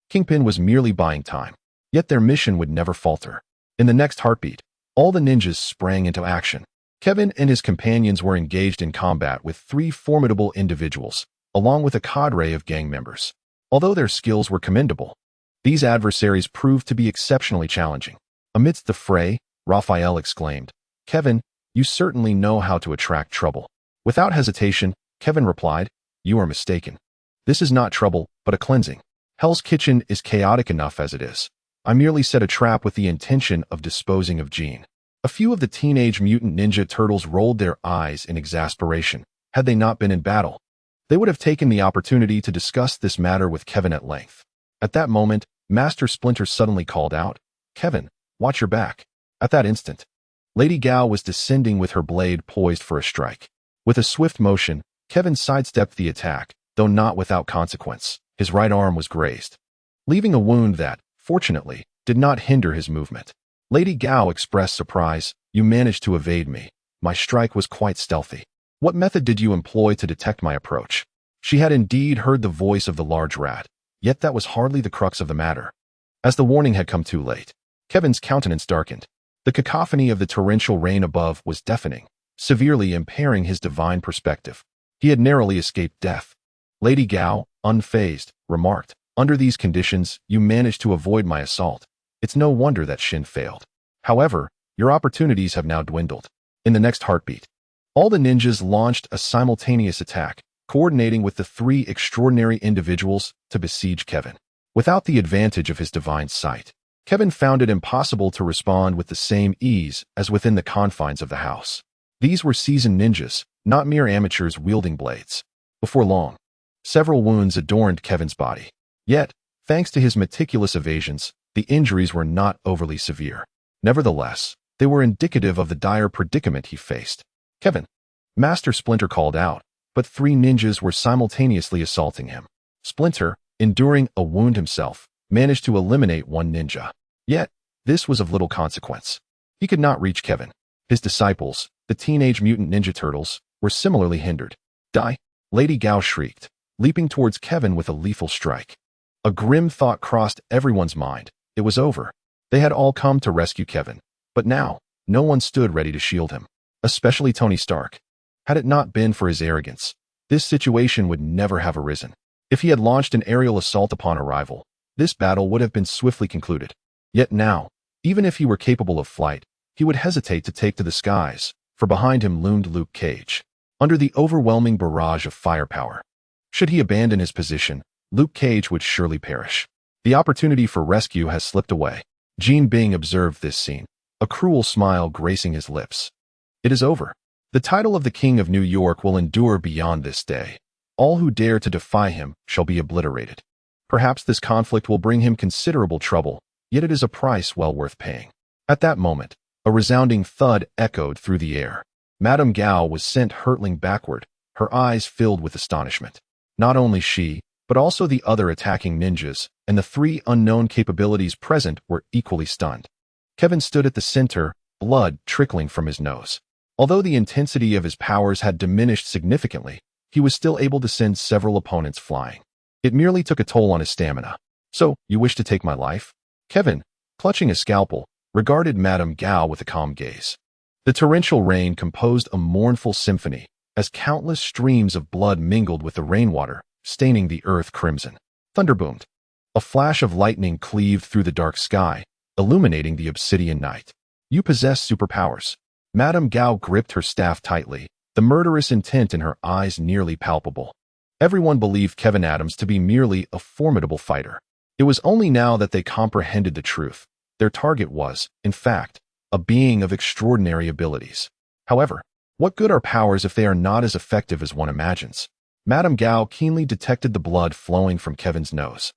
Kingpin was merely buying time, yet their mission would never falter. In the next heartbeat, all the ninjas sprang into action. Kevin and his companions were engaged in combat with three formidable individuals, along with a cadre of gang members. Although their skills were commendable, these adversaries proved to be exceptionally challenging. Amidst the fray, Raphael exclaimed, "Kevin, you certainly know how to attract trouble." Without hesitation, Kevin replied, "You are mistaken. This is not trouble, but a cleansing. Hell's Kitchen is chaotic enough as it is. I merely set a trap with the intention of disposing of Jean." A few of the teenage mutant ninja turtles rolled their eyes in exasperation. Had they not been in battle, they would have taken the opportunity to discuss this matter with Kevin at length. At that moment, Master Splinter suddenly called out, "Kevin, watch your back." At that instant, Lady Gao was descending with her blade poised for a strike. With a swift motion, Kevin sidestepped the attack, though not without consequence. His right arm was grazed, leaving a wound that, fortunately, did not hinder his movement. Lady Gao expressed surprise. "You managed to evade me. My strike was quite stealthy. What method did you employ to detect my approach?" She had indeed heard the voice of the large rat, yet that was hardly the crux of the matter. As the warning had come too late, Kevin's countenance darkened. The cacophony of the torrential rain above was deafening, severely impairing his divine perspective. He had narrowly escaped death. Lady Gao, unfazed, remarked, "Under these conditions, you managed to avoid my assault. It's no wonder that Shin failed. However, your opportunities have now dwindled." In the next heartbeat, all the ninjas launched a simultaneous attack, coordinating with the three extraordinary individuals to besiege Kevin. Without the advantage of his divine sight, Kevin found it impossible to respond with the same ease as within the confines of the house. These were seasoned ninjas, not mere amateurs wielding blades. Before long, several wounds adorned Kevin's body. Yet, thanks to his meticulous evasions, the injuries were not overly severe. Nevertheless, they were indicative of the dire predicament he faced. "Kevin!" Master Splinter called out, but three ninjas were simultaneously assaulting him. Splinter, enduring a wound himself, managed to eliminate one ninja. Yet, this was of little consequence. He could not reach Kevin. His disciples, the Teenage Mutant Ninja Turtles, were similarly hindered. "Die!" Lady Gao shrieked, leaping towards Kevin with a lethal strike. A grim thought crossed everyone's mind. It was over. They had all come to rescue Kevin, but now, no one stood ready to shield him, especially Tony Stark. Had it not been for his arrogance, this situation would never have arisen. If he had launched an aerial assault upon arrival, this battle would have been swiftly concluded. Yet now, even if he were capable of flight, he would hesitate to take to the skies, for behind him loomed Luke Cage, under the overwhelming barrage of firepower. Should he abandon his position, Luke Cage would surely perish. The opportunity for rescue has slipped away. Jean Bing observed this scene, a cruel smile gracing his lips. It is over. The title of the King of New York will endure beyond this day. All who dare to defy him shall be obliterated. Perhaps this conflict will bring him considerable trouble, yet it is a price well worth paying. At that moment, a resounding thud echoed through the air. Madame Gao was sent hurtling backward, her eyes filled with astonishment. Not only she, but also the other attacking ninjas, and the three unknown capabilities present were equally stunned. Kevin stood at the center, blood trickling from his nose. Although the intensity of his powers had diminished significantly, he was still able to send several opponents flying. It merely took a toll on his stamina. "So, you wish to take my life?" Kevin, clutching a scalpel, regarded Madame Gao with a calm gaze. The torrential rain composed a mournful symphony, as countless streams of blood mingled with the rainwater, staining the earth crimson. Thunder boomed. A flash of lightning cleaved through the dark sky, illuminating the obsidian night. "You possess superpowers." Madame Gao gripped her staff tightly, the murderous intent in her eyes nearly palpable. Everyone believed Kevin Adams to be merely a formidable fighter. It was only now that they comprehended the truth. Their target was, in fact, a being of extraordinary abilities. However, what good are powers if they are not as effective as one imagines? Madame Gao keenly detected the blood flowing from Kevin's nose.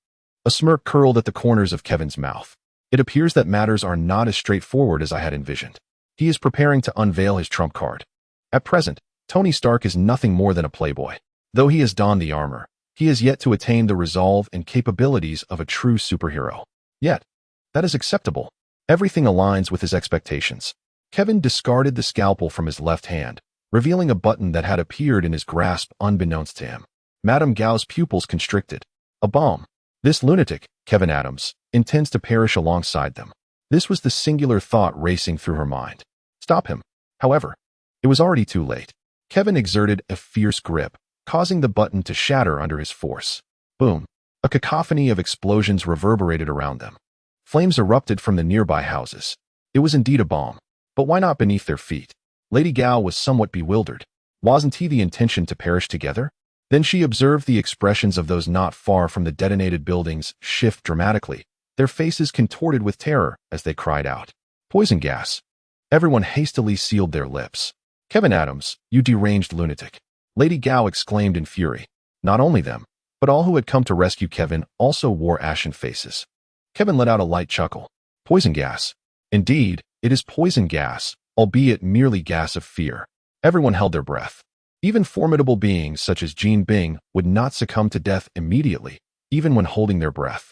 A smirk curled at the corners of Kevin's mouth. "It appears that matters are not as straightforward as I had envisioned. He is preparing to unveil his trump card. At present, Tony Stark is nothing more than a playboy. Though he has donned the armor, he has yet to attain the resolve and capabilities of a true superhero. Yet, that is acceptable. Everything aligns with his expectations." Kevin discarded the scalpel from his left hand, revealing a button that had appeared in his grasp unbeknownst to him. Madame Gao's pupils constricted. A bomb. This lunatic, Kevin Adams, intends to perish alongside them. This was the singular thought racing through her mind. Stop him. However, it was already too late. Kevin exerted a fierce grip, causing the button to shatter under his force. Boom. A cacophony of explosions reverberated around them. Flames erupted from the nearby houses. It was indeed a bomb. But why not beneath their feet? Lady Gao was somewhat bewildered. Wasn't he the intention to perish together? Then she observed the expressions of those not far from the detonated buildings shift dramatically, their faces contorted with terror as they cried out. Poison gas. Everyone hastily sealed their lips. Kevin Adams, you deranged lunatic. Lady Gao exclaimed in fury. Not only them, but all who had come to rescue Kevin also wore ashen faces. Kevin let out a light chuckle. Poison gas. Indeed, it is poison gas, albeit merely gas of fear. Everyone held their breath. Even formidable beings such as Jean Bing would not succumb to death immediately, even when holding their breath.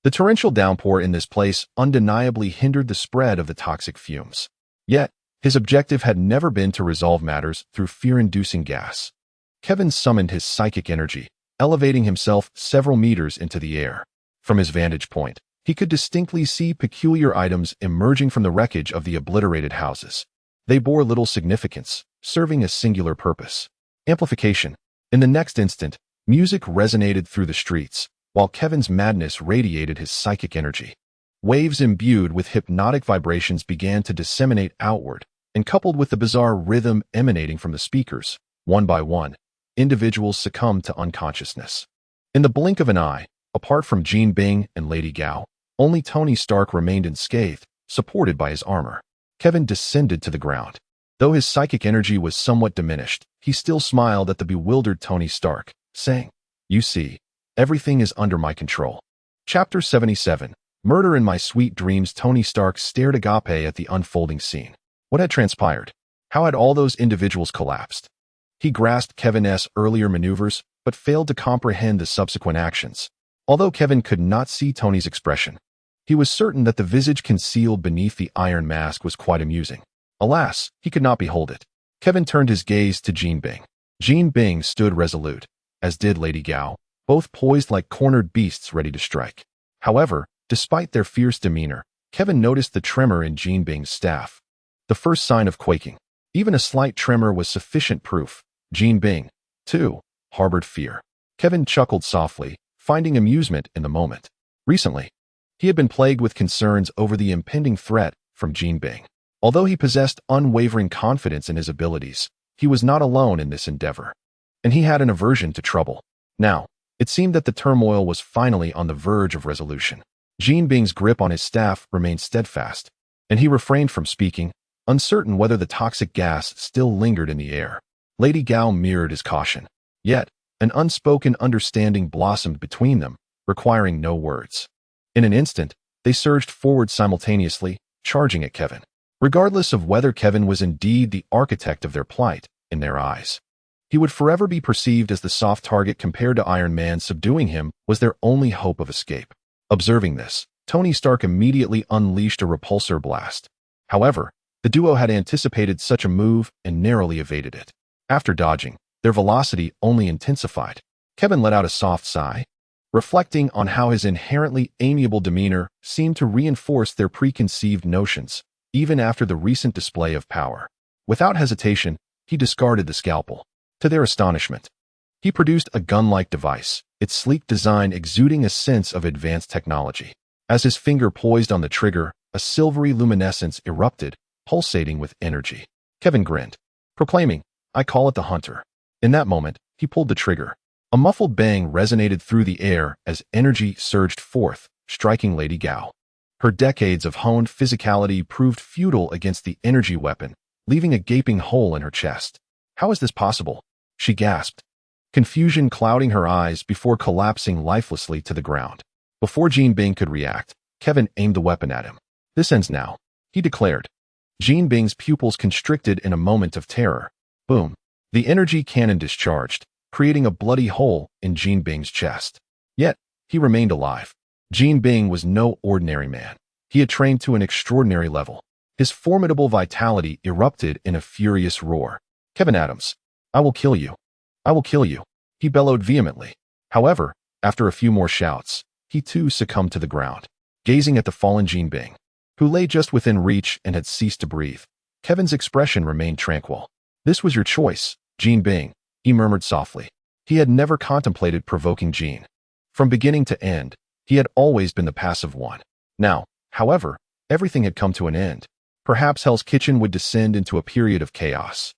The torrential downpour in this place undeniably hindered the spread of the toxic fumes. Yet, his objective had never been to resolve matters through fear-inducing gas. Kevin summoned his psychic energy, elevating himself several meters into the air. From his vantage point, he could distinctly see peculiar items emerging from the wreckage of the obliterated houses. They bore little significance, serving a singular purpose: amplification. In the next instant, music resonated through the streets, while Kevin's madness radiated his psychic energy. Waves imbued with hypnotic vibrations began to disseminate outward, and coupled with the bizarre rhythm emanating from the speakers, one by one, individuals succumbed to unconsciousness. In the blink of an eye, apart from Jean Bing and Lady Gao, only Tony Stark remained unscathed, supported by his armor. Kevin descended to the ground. Though his psychic energy was somewhat diminished, he still smiled at the bewildered Tony Stark, saying, "You see, everything is under my control." Chapter 77. Murder in My Sweet Dreams. Tony Stark stared agape at the unfolding scene. What had transpired? How had all those individuals collapsed? He grasped Kevin's earlier maneuvers, but failed to comprehend the subsequent actions. Although Kevin could not see Tony's expression, he was certain that the visage concealed beneath the iron mask was quite amusing. Alas, he could not behold it. Kevin turned his gaze to Jean Bing. Jean Bing stood resolute, as did Lady Gao, both poised like cornered beasts ready to strike. However, despite their fierce demeanor, Kevin noticed the tremor in Jean Bing's staff. The first sign of quaking. Even a slight tremor was sufficient proof. Jean Bing, too, harbored fear. Kevin chuckled softly, finding amusement in the moment. Recently, he had been plagued with concerns over the impending threat from Jean Bing. Although he possessed unwavering confidence in his abilities, he was not alone in this endeavor, and he had an aversion to trouble. Now, it seemed that the turmoil was finally on the verge of resolution. Jean Bing's grip on his staff remained steadfast, and he refrained from speaking, uncertain whether the toxic gas still lingered in the air. Lady Gao mirrored his caution. Yet, an unspoken understanding blossomed between them, requiring no words. In an instant, they surged forward simultaneously, charging at Kevin. Regardless of whether Kevin was indeed the architect of their plight, in their eyes, he would forever be perceived as the soft target compared to Iron Man. Subduing him was their only hope of escape. Observing this, Tony Stark immediately unleashed a repulsor blast. However, the duo had anticipated such a move and narrowly evaded it. After dodging, their velocity only intensified. Kevin let out a soft sigh, reflecting on how his inherently amiable demeanor seemed to reinforce their preconceived notions, even after the recent display of power. Without hesitation, he discarded the scalpel. To their astonishment, he produced a gun-like device, its sleek design exuding a sense of advanced technology. As his finger poised on the trigger, a silvery luminescence erupted, pulsating with energy. Kevin grinned, proclaiming, "I call it the Hunter." In that moment, he pulled the trigger. A muffled bang resonated through the air as energy surged forth, striking Lady Gao. Her decades of honed physicality proved futile against the energy weapon, leaving a gaping hole in her chest. "How is this possible?" she gasped, confusion clouding her eyes before collapsing lifelessly to the ground. Before Jean Bing could react, Kevin aimed the weapon at him. "This ends now," he declared. Jean Bing's pupils constricted in a moment of terror. Boom. The energy cannon discharged, creating a bloody hole in Jean Bing's chest. Yet, he remained alive. Jean Bing was no ordinary man. He had trained to an extraordinary level. His formidable vitality erupted in a furious roar. "Kevin Adams, I will kill you. I will kill you," he bellowed vehemently. However, after a few more shouts, he too succumbed to the ground. Gazing at the fallen Jean Bing, who lay just within reach and had ceased to breathe, Kevin's expression remained tranquil. "This was your choice, Jean Bing," he murmured softly. He had never contemplated provoking Jean. From beginning to end, he had always been the passive one. Now, however, everything had come to an end. Perhaps Hell's Kitchen would descend into a period of chaos.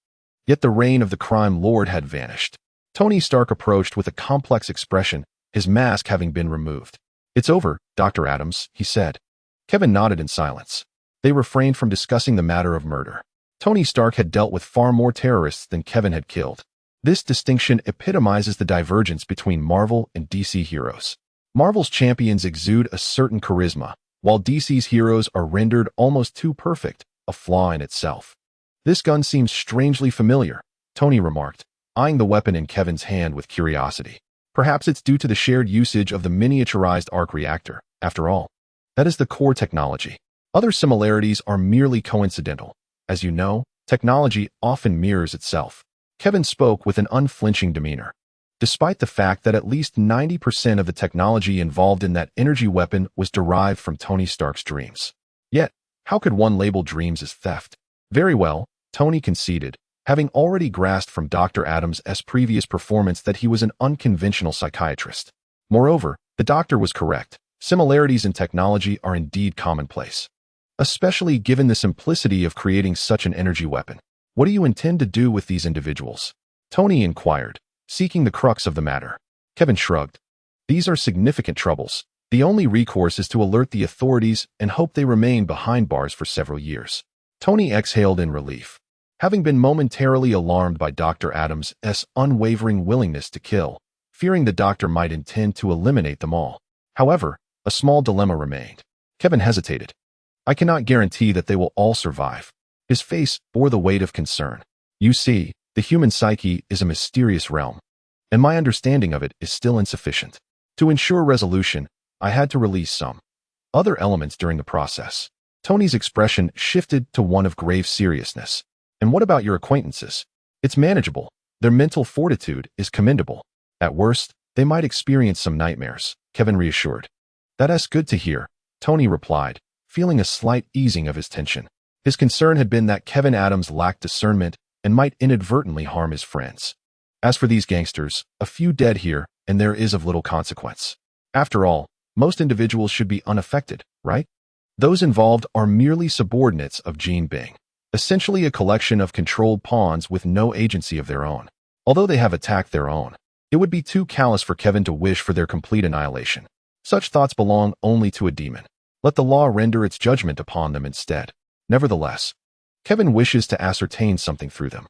Yet the reign of the crime lord had vanished. Tony Stark approached with a complex expression, his mask having been removed. "It's over, Dr. Adams," he said. Kevin nodded in silence. They refrained from discussing the matter of murder. Tony Stark had dealt with far more terrorists than Kevin had killed. This distinction epitomizes the divergence between Marvel and DC heroes. Marvel's champions exude a certain charisma, while DC's heroes are rendered almost too perfect, a flaw in itself. "This gun seems strangely familiar," Tony remarked, eyeing the weapon in Kevin's hand with curiosity. "Perhaps it's due to the shared usage of the miniaturized arc reactor. After all, that is the core technology. Other similarities are merely coincidental. As you know, technology often mirrors itself." Kevin spoke with an unflinching demeanor. despite the fact that at least 90% of the technology involved in that energy weapon was derived from Tony Stark's dreams. Yet, how could one label dreams as theft? Very well, Tony conceded, having already grasped from Dr. Adams' previous performance that he was an unconventional psychiatrist. Moreover, the doctor was correct. Similarities in technology are indeed commonplace, especially given the simplicity of creating such an energy weapon. What do you intend to do with these individuals? Tony inquired, seeking the crux of the matter. Kevin shrugged. These are significant troubles. The only recourse is to alert the authorities and hope they remain behind bars for several years. Tony exhaled in relief. Having been momentarily alarmed by Dr. Adams' unwavering willingness to kill, fearing the doctor might intend to eliminate them all. However, a small dilemma remained. Kevin hesitated. I cannot guarantee that they will all survive. His face bore the weight of concern. You see, the human psyche is a mysterious realm, and my understanding of it is still insufficient. To ensure resolution, I had to release some other elements during the process. Tony's expression shifted to one of grave seriousness. And what about your acquaintances? It's manageable. Their mental fortitude is commendable. At worst, they might experience some nightmares, Kevin reassured. That's good to hear, Tony replied, feeling a slight easing of his tension. His concern had been that Kevin Adams lacked discernment and might inadvertently harm his friends. As for these gangsters, a few dead here, and there is of little consequence. After all, most individuals should be unaffected, right? Those involved are merely subordinates of Jean Bing, essentially a collection of controlled pawns with no agency of their own. Although they have attacked their own, it would be too callous for Kevin to wish for their complete annihilation. Such thoughts belong only to a demon. Let the law render its judgment upon them instead. Nevertheless, Kevin wishes to ascertain something through them.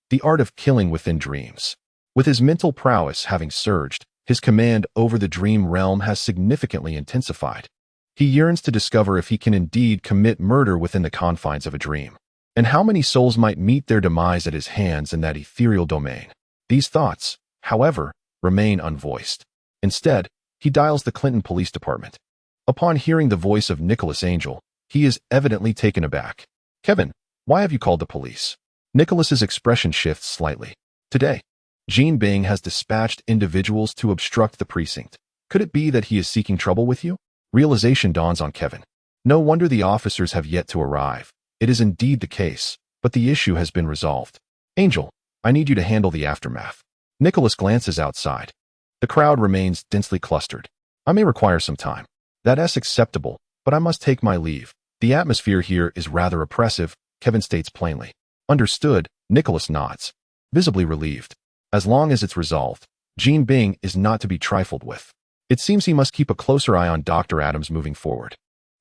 The art of killing within dreams. With his mental prowess having surged, his command over the dream realm has significantly intensified. He yearns to discover if he can indeed commit murder within the confines of a dream, and how many souls might meet their demise at his hands in that ethereal domain. These thoughts, however, remain unvoiced. Instead, he dials the Clinton Police Department. Upon hearing the voice of Nicholas Angel, he is evidently taken aback. Kevin, why have you called the police? Nicholas's expression shifts slightly. Today, Jean Bing has dispatched individuals to obstruct the precinct. Could it be that he is seeking trouble with you? Realization dawns on Kevin. No wonder the officers have yet to arrive. It is indeed the case, but the issue has been resolved. Angel, I need you to handle the aftermath. Nicholas glances outside. The crowd remains densely clustered. I may require some time. That's acceptable, but I must take my leave. The atmosphere here is rather oppressive, Kevin states plainly. Understood, Nicholas nods, visibly relieved. As long as it's resolved, Jean Bing is not to be trifled with. It seems he must keep a closer eye on Dr. Adams moving forward.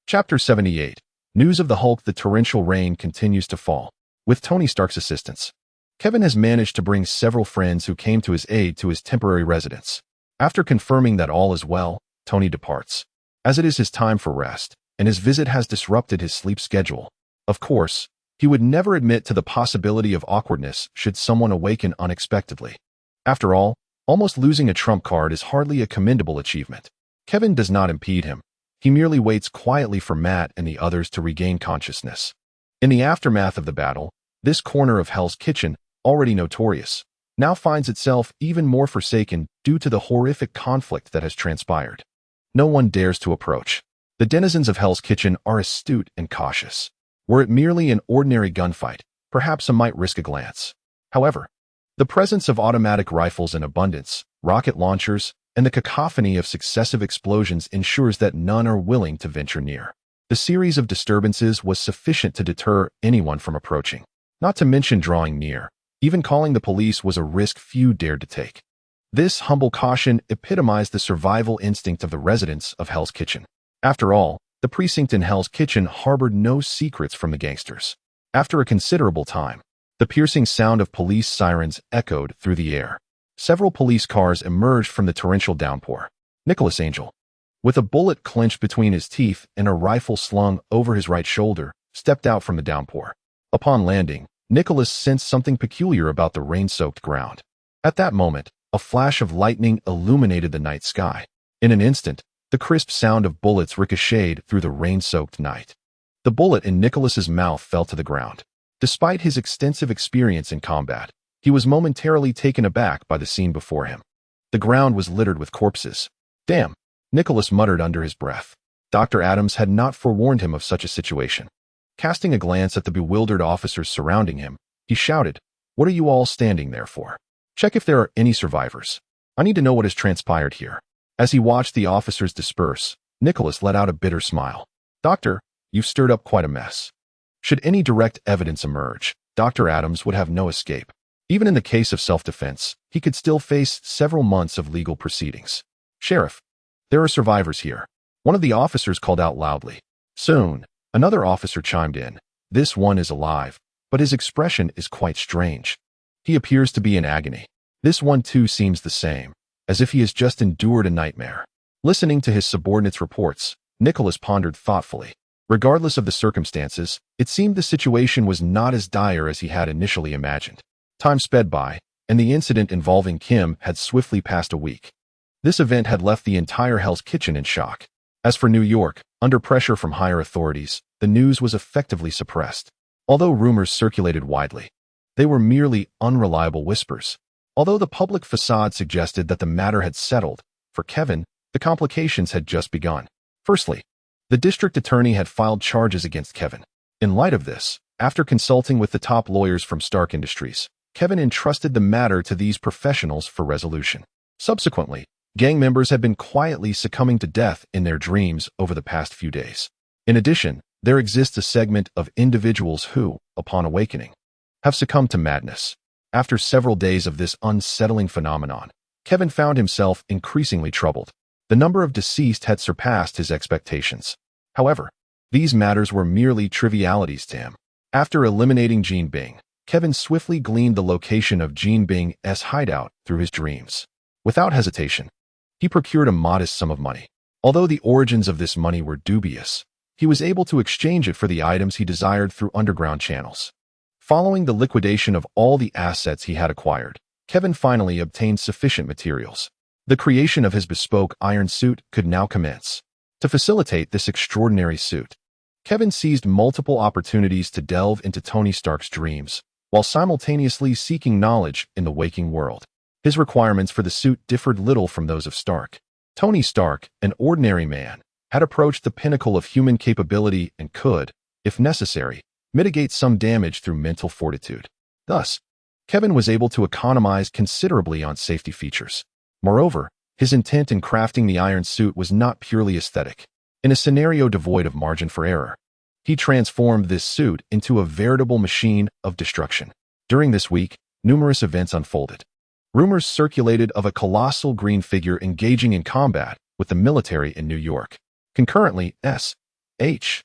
Chapter 78. News of the Hulk. The torrential rain continues to fall. With Tony Stark's assistance, Kevin has managed to bring several friends who came to his aid to his temporary residence. After confirming that all is well, Tony departs, as it is his time for rest, and his visit has disrupted his sleep schedule. Of course, he would never admit to the possibility of awkwardness should someone awaken unexpectedly. After all, almost losing a trump card is hardly a commendable achievement. Kevin does not impede him. He merely waits quietly for Matt and the others to regain consciousness. In the aftermath of the battle, this corner of Hell's Kitchen, already notorious, now finds itself even more forsaken due to the horrific conflict that has transpired. No one dares to approach. The denizens of Hell's Kitchen are astute and cautious. Were it merely an ordinary gunfight, perhaps some might risk a glance. However, the presence of automatic rifles in abundance, rocket launchers, and the cacophony of successive explosions ensures that none are willing to venture near. The series of disturbances was sufficient to deter anyone from approaching, not to mention drawing near. Even calling the police was a risk few dared to take. This humble caution epitomized the survival instinct of the residents of Hell's Kitchen. After all, the precinct in Hell's Kitchen harbored no secrets from the gangsters. After a considerable time, the piercing sound of police sirens echoed through the air. Several police cars emerged from the torrential downpour. Nicholas Angel, with a bullet clenched between his teeth and a rifle slung over his right shoulder, stepped out from the downpour. Upon landing, Nicholas sensed something peculiar about the rain-soaked ground. At that moment, a flash of lightning illuminated the night sky. In an instant, the crisp sound of bullets ricocheted through the rain-soaked night. The bullet in Nicholas's mouth fell to the ground. Despite his extensive experience in combat, He was momentarily taken aback by the scene before him. The ground was littered with corpses. Damn, Nicholas muttered under his breath. Dr. Adams had not forewarned him of such a situation. Casting a glance at the bewildered officers surrounding him, he shouted, "What are you all standing there for? Check if there are any survivors. I need to know what has transpired here." As he watched the officers disperse, Nicholas let out a bitter smile. "Doctor, you've stirred up quite a mess. Should any direct evidence emerge, Dr. Adams would have no escape. Even in the case of self-defense, he could still face several months of legal proceedings. Sheriff, there are survivors here," one of the officers called out loudly. Soon, another officer chimed in. "This one is alive, but his expression is quite strange. He appears to be in agony. This one too seems the same, as if he has just endured a nightmare." Listening to his subordinates' reports, Nicholas pondered thoughtfully. Regardless of the circumstances, it seemed the situation was not as dire as he had initially imagined. Time sped by, and the incident involving Kim had swiftly passed a week. This event had left the entire Hell's Kitchen in shock. As for New York, under pressure from higher authorities, the news was effectively suppressed. Although rumors circulated widely, they were merely unreliable whispers. Although the public facade suggested that the matter had settled, for Kevin, the complications had just begun. Firstly, the district attorney had filed charges against Kevin. In light of this, after consulting with the top lawyers from Stark Industries, Kevin entrusted the matter to these professionals for resolution. Subsequently, gang members had been quietly succumbing to death in their dreams over the past few days. In addition, there exists a segment of individuals who, upon awakening, have succumbed to madness. After several days of this unsettling phenomenon, Kevin found himself increasingly troubled. The number of deceased had surpassed his expectations. However, these matters were merely trivialities to him. After eliminating Jean Bing, Kevin swiftly gleaned the location of Jean Bing's hideout through his dreams. Without hesitation, he procured a modest sum of money. Although the origins of this money were dubious, he was able to exchange it for the items he desired through underground channels. Following the liquidation of all the assets he had acquired, Kevin finally obtained sufficient materials. The creation of his bespoke iron suit could now commence. To facilitate this extraordinary suit, Kevin seized multiple opportunities to delve into Tony Stark's dreams, while simultaneously seeking knowledge in the waking world. His requirements for the suit differed little from those of Stark. Tony Stark, an ordinary man, had approached the pinnacle of human capability and could, if necessary, mitigate some damage through mental fortitude. Thus, Kevin was able to economize considerably on safety features. Moreover, his intent in crafting the iron suit was not purely aesthetic. In a scenario devoid of margin for error, he transformed this suit into a veritable machine of destruction. During this week, numerous events unfolded. Rumors circulated of a colossal green figure engaging in combat with the military in New York. Concurrently, SHIELD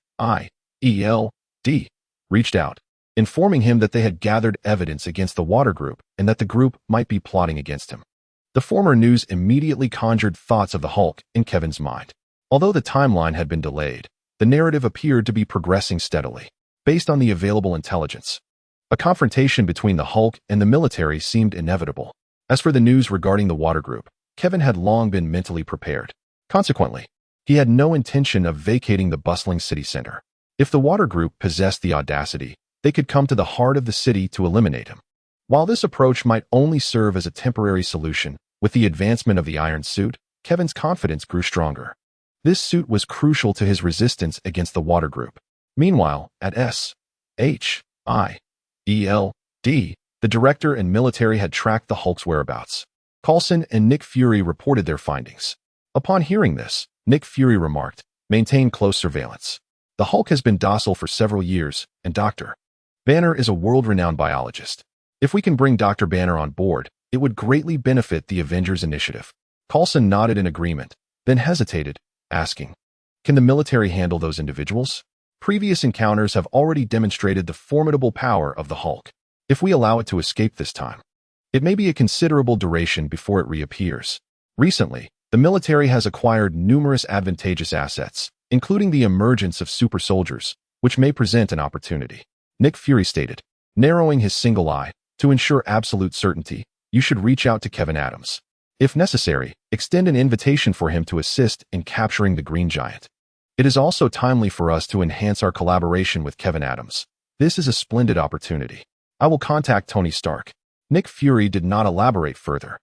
reached out, informing him that they had gathered evidence against the Water Group and that the group might be plotting against him. The former news immediately conjured thoughts of the Hulk in Kevin's mind. Although the timeline had been delayed, the narrative appeared to be progressing steadily. Based on the available intelligence, a confrontation between the Hulk and the military seemed inevitable. As for the news regarding the Water Group, Kevin had long been mentally prepared. Consequently, he had no intention of vacating the bustling city center. If the Water Group possessed the audacity, they could come to the heart of the city to eliminate him. While this approach might only serve as a temporary solution, with the advancement of the iron suit, Kevin's confidence grew stronger. This suit was crucial to his resistance against the Water Group. Meanwhile, at SHIELD, the director and military had tracked the Hulk's whereabouts. Coulson and Nick Fury reported their findings. Upon hearing this, Nick Fury remarked, "Maintain close surveillance. The Hulk has been docile for several years, and Dr. Banner is a world-renowned biologist. If we can bring Dr. Banner on board, it would greatly benefit the Avengers initiative." Coulson nodded in agreement, then hesitated, asking, "Can the military handle those individuals? Previous encounters have already demonstrated the formidable power of the Hulk. If we allow it to escape this time, it may be a considerable duration before it reappears." Recently, the military has acquired numerous advantageous assets, including the emergence of super soldiers, which may present an opportunity. Nick Fury stated, narrowing his single eye, "To ensure absolute certainty, you should reach out to Kevin Adams. If necessary, extend an invitation for him to assist in capturing the Green Giant. It is also timely for us to enhance our collaboration with Kevin Adams. This is a splendid opportunity. I will contact Tony Stark." Nick Fury did not elaborate further.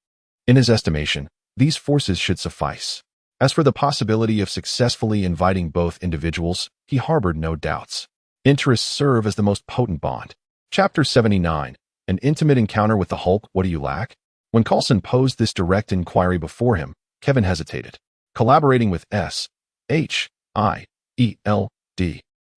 In his estimation, these forces should suffice. As for the possibility of successfully inviting both individuals, he harbored no doubts. Interests serve as the most potent bond. Chapter 79. An intimate encounter with the Hulk, what do you lack? When Coulson posed this direct inquiry before him, Kevin hesitated. Collaborating with S-H-I-E-L-D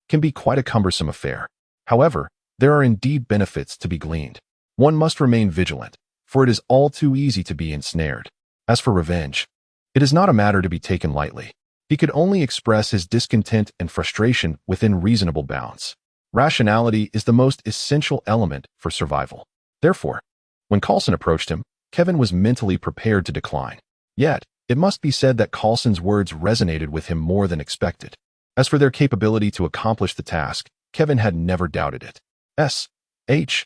can be quite a cumbersome affair. However, there are indeed benefits to be gleaned. One must remain vigilant, for it is all too easy to be ensnared. As for revenge, it is not a matter to be taken lightly. He could only express his discontent and frustration within reasonable bounds. Rationality is the most essential element for survival. Therefore, when Coulson approached him, Kevin was mentally prepared to decline. Yet, it must be said that Coulson's words resonated with him more than expected. As for their capability to accomplish the task, Kevin had never doubted it. S-H-I-E-L-D's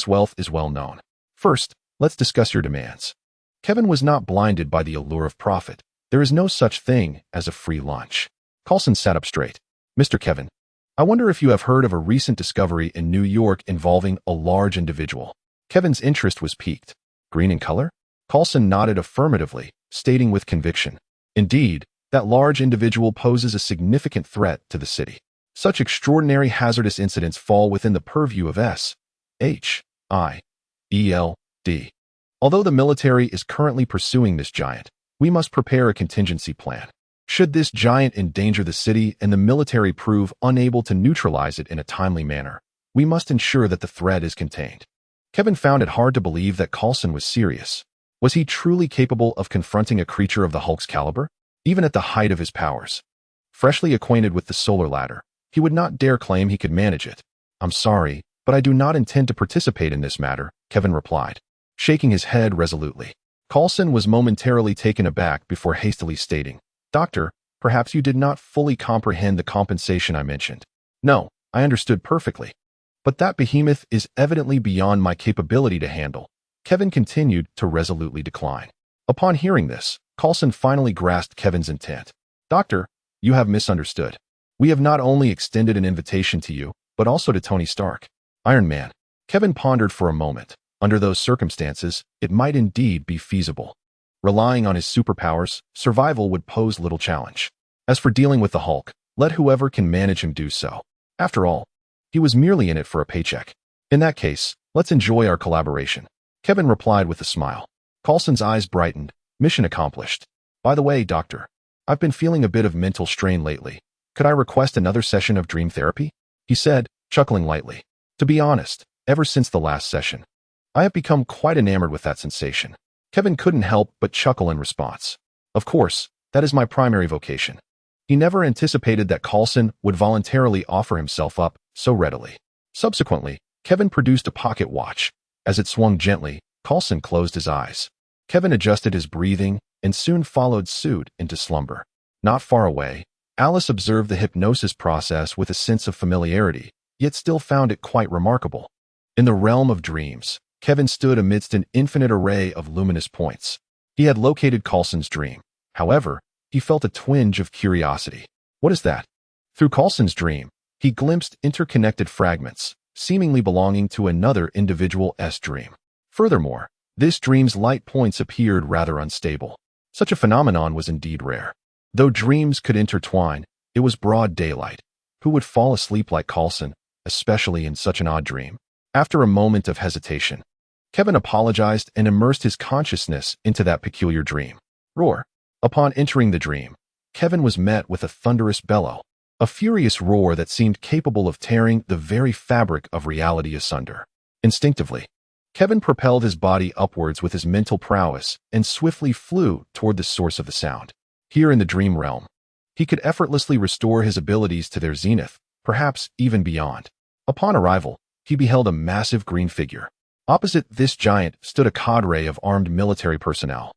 wealth is well known. First, let's discuss your demands. Kevin was not blinded by the allure of profit. There is no such thing as a free lunch. Coulson sat up straight. Mr. Kevin, I wonder if you have heard of a recent discovery in New York involving a large individual. Kevin's interest was piqued. Green in color? Coulson nodded affirmatively, stating with conviction. Indeed, that large individual poses a significant threat to the city. Such extraordinary hazardous incidents fall within the purview of S-H-I-E-L-D. Although the military is currently pursuing this giant, we must prepare a contingency plan. Should this giant endanger the city and the military prove unable to neutralize it in a timely manner, we must ensure that the threat is contained. Kevin found it hard to believe that Coulson was serious. Was he truly capable of confronting a creature of the Hulk's caliber? Even at the height of his powers. Freshly acquainted with the solar ladder, he would not dare claim he could manage it. I'm sorry, but I do not intend to participate in this matter, Kevin replied, shaking his head resolutely. Coulson was momentarily taken aback before hastily stating, Doctor, perhaps you did not fully comprehend the compensation I mentioned. No, I understood perfectly. But that behemoth is evidently beyond my capability to handle. Kevin continued to resolutely decline. Upon hearing this, Coulson finally grasped Kevin's intent. Doctor, you have misunderstood. We have not only extended an invitation to you, but also to Tony Stark. Iron Man. Kevin pondered for a moment. Under those circumstances, it might indeed be feasible. Relying on his superpowers, survival would pose little challenge. As for dealing with the Hulk, let whoever can manage him do so. After all, he was merely in it for a paycheck. In that case, let's enjoy our collaboration. Kevin replied with a smile. Coulson's eyes brightened. Mission accomplished. By the way, Doctor, I've been feeling a bit of mental strain lately. Could I request another session of dream therapy? He said, chuckling lightly. To be honest, ever since the last session, I have become quite enamored with that sensation. Kevin couldn't help but chuckle in response. Of course, that is my primary vocation. He never anticipated that Coulson would voluntarily offer himself up so readily. Subsequently, Kevin produced a pocket watch. As it swung gently, Coulson closed his eyes. Kevin adjusted his breathing and soon followed suit into slumber. Not far away, Alice observed the hypnosis process with a sense of familiarity, yet still found it quite remarkable. In the realm of dreams, Kevin stood amidst an infinite array of luminous points. He had located Coulson's dream. However, he felt a twinge of curiosity. What is that? Through Coulson's dream, he glimpsed interconnected fragments, seemingly belonging to another individual's dream. Furthermore, this dream's light points appeared rather unstable. Such a phenomenon was indeed rare. Though dreams could intertwine, it was broad daylight. Who would fall asleep like Coulson, especially in such an odd dream? After a moment of hesitation, Kevin apologized and immersed his consciousness into that peculiar dream. Roar. Upon entering the dream, Kevin was met with a thunderous bellow, a furious roar that seemed capable of tearing the very fabric of reality asunder. Instinctively, Kevin propelled his body upwards with his mental prowess and swiftly flew toward the source of the sound. Here in the dream realm, he could effortlessly restore his abilities to their zenith, perhaps even beyond. Upon arrival, he beheld a massive green figure. Opposite this giant stood a cadre of armed military personnel,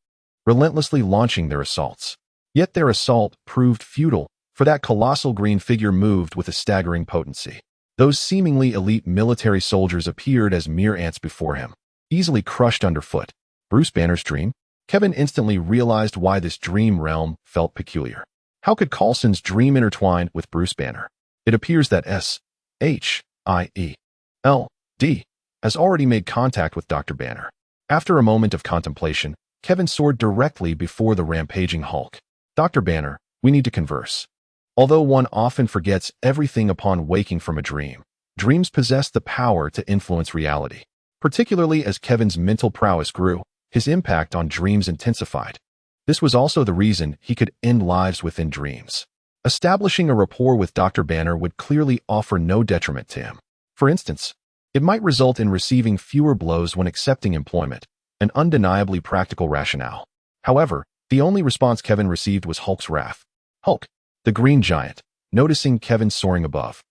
relentlessly launching their assaults. Yet their assault proved futile, for that colossal green figure moved with a staggering potency. Those seemingly elite military soldiers appeared as mere ants before him, easily crushed underfoot. Bruce Banner's dream? Kevin instantly realized why this dream realm felt peculiar. How could Coulson's dream intertwine with Bruce Banner? It appears that S-H-I-E-L-D has already made contact with Dr. Banner. After a moment of contemplation, Kevin soared directly before the rampaging Hulk. Dr. Banner, we need to converse. Although one often forgets everything upon waking from a dream, dreams possess the power to influence reality. Particularly as Kevin's mental prowess grew, his impact on dreams intensified. This was also the reason he could end lives within dreams. Establishing a rapport with Dr. Banner would clearly offer no detriment to him. For instance, it might result in receiving fewer blows when accepting employment, an undeniably practical rationale. However, the only response Kevin received was Hulk's wrath. Hulk, the Green Giant, noticing Kevin soaring above,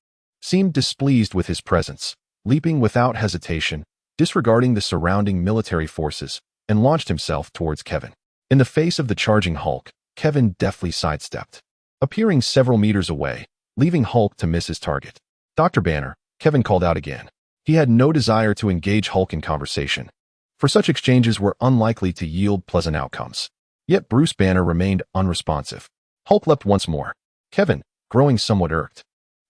seemed displeased with his presence, leaping without hesitation, disregarding the surrounding military forces, and launched himself towards Kevin. In the face of the charging Hulk, Kevin deftly sidestepped, appearing several meters away, leaving Hulk to miss his target. Dr. Banner, Kevin called out again. He had no desire to engage Hulk in conversation, for such exchanges were unlikely to yield pleasant outcomes. Yet Bruce Banner remained unresponsive. Hulk leapt once more. Kevin, growing somewhat irked,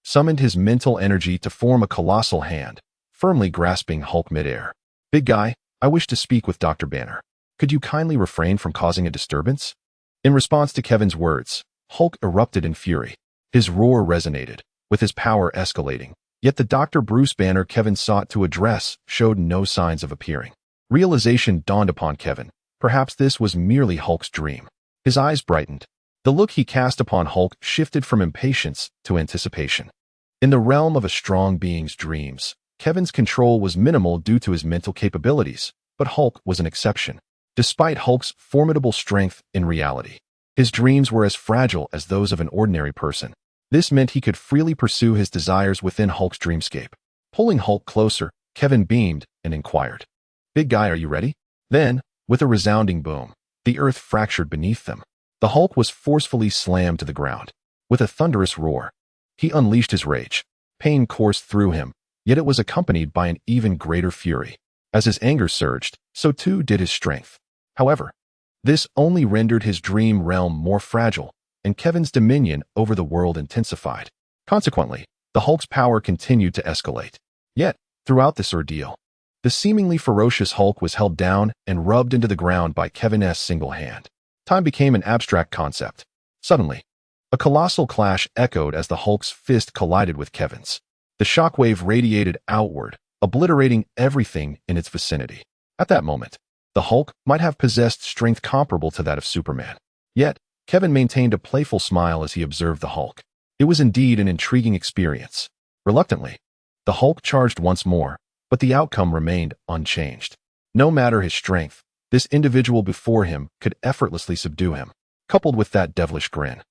summoned his mental energy to form a colossal hand, firmly grasping Hulk midair. Big guy, I wish to speak with Dr. Banner. Could you kindly refrain from causing a disturbance? In response to Kevin's words, Hulk erupted in fury. His roar resonated, with his power escalating. Yet the Dr. Bruce Banner Kevin sought to address showed no signs of appearing. Realization dawned upon Kevin. Perhaps this was merely Hulk's dream. His eyes brightened. The look he cast upon Hulk shifted from impatience to anticipation. In the realm of a strong being's dreams, Kevin's control was minimal due to his mental capabilities, but Hulk was an exception. Despite Hulk's formidable strength in reality, his dreams were as fragile as those of an ordinary person. This meant he could freely pursue his desires within Hulk's dreamscape. Pulling Hulk closer, Kevin beamed and inquired, Big guy, are you ready? Then, with a resounding boom, the earth fractured beneath them. The Hulk was forcefully slammed to the ground. With a thunderous roar, he unleashed his rage. Pain coursed through him, yet it was accompanied by an even greater fury. As his anger surged, so too did his strength. However, this only rendered his dream realm more fragile, and Kevin's dominion over the world intensified. Consequently, the Hulk's power continued to escalate. Yet, throughout this ordeal, the seemingly ferocious Hulk was held down and rubbed into the ground by Kevin's single hand. Time became an abstract concept. Suddenly, a colossal clash echoed as the Hulk's fist collided with Kevin's. The shockwave radiated outward, obliterating everything in its vicinity. At that moment, the Hulk might have possessed strength comparable to that of Superman. Yet, Kevin maintained a playful smile as he observed the Hulk. It was indeed an intriguing experience. Reluctantly, the Hulk charged once more, but the outcome remained unchanged. No matter his strength, this individual before him could effortlessly subdue him. Coupled with that devilish grin,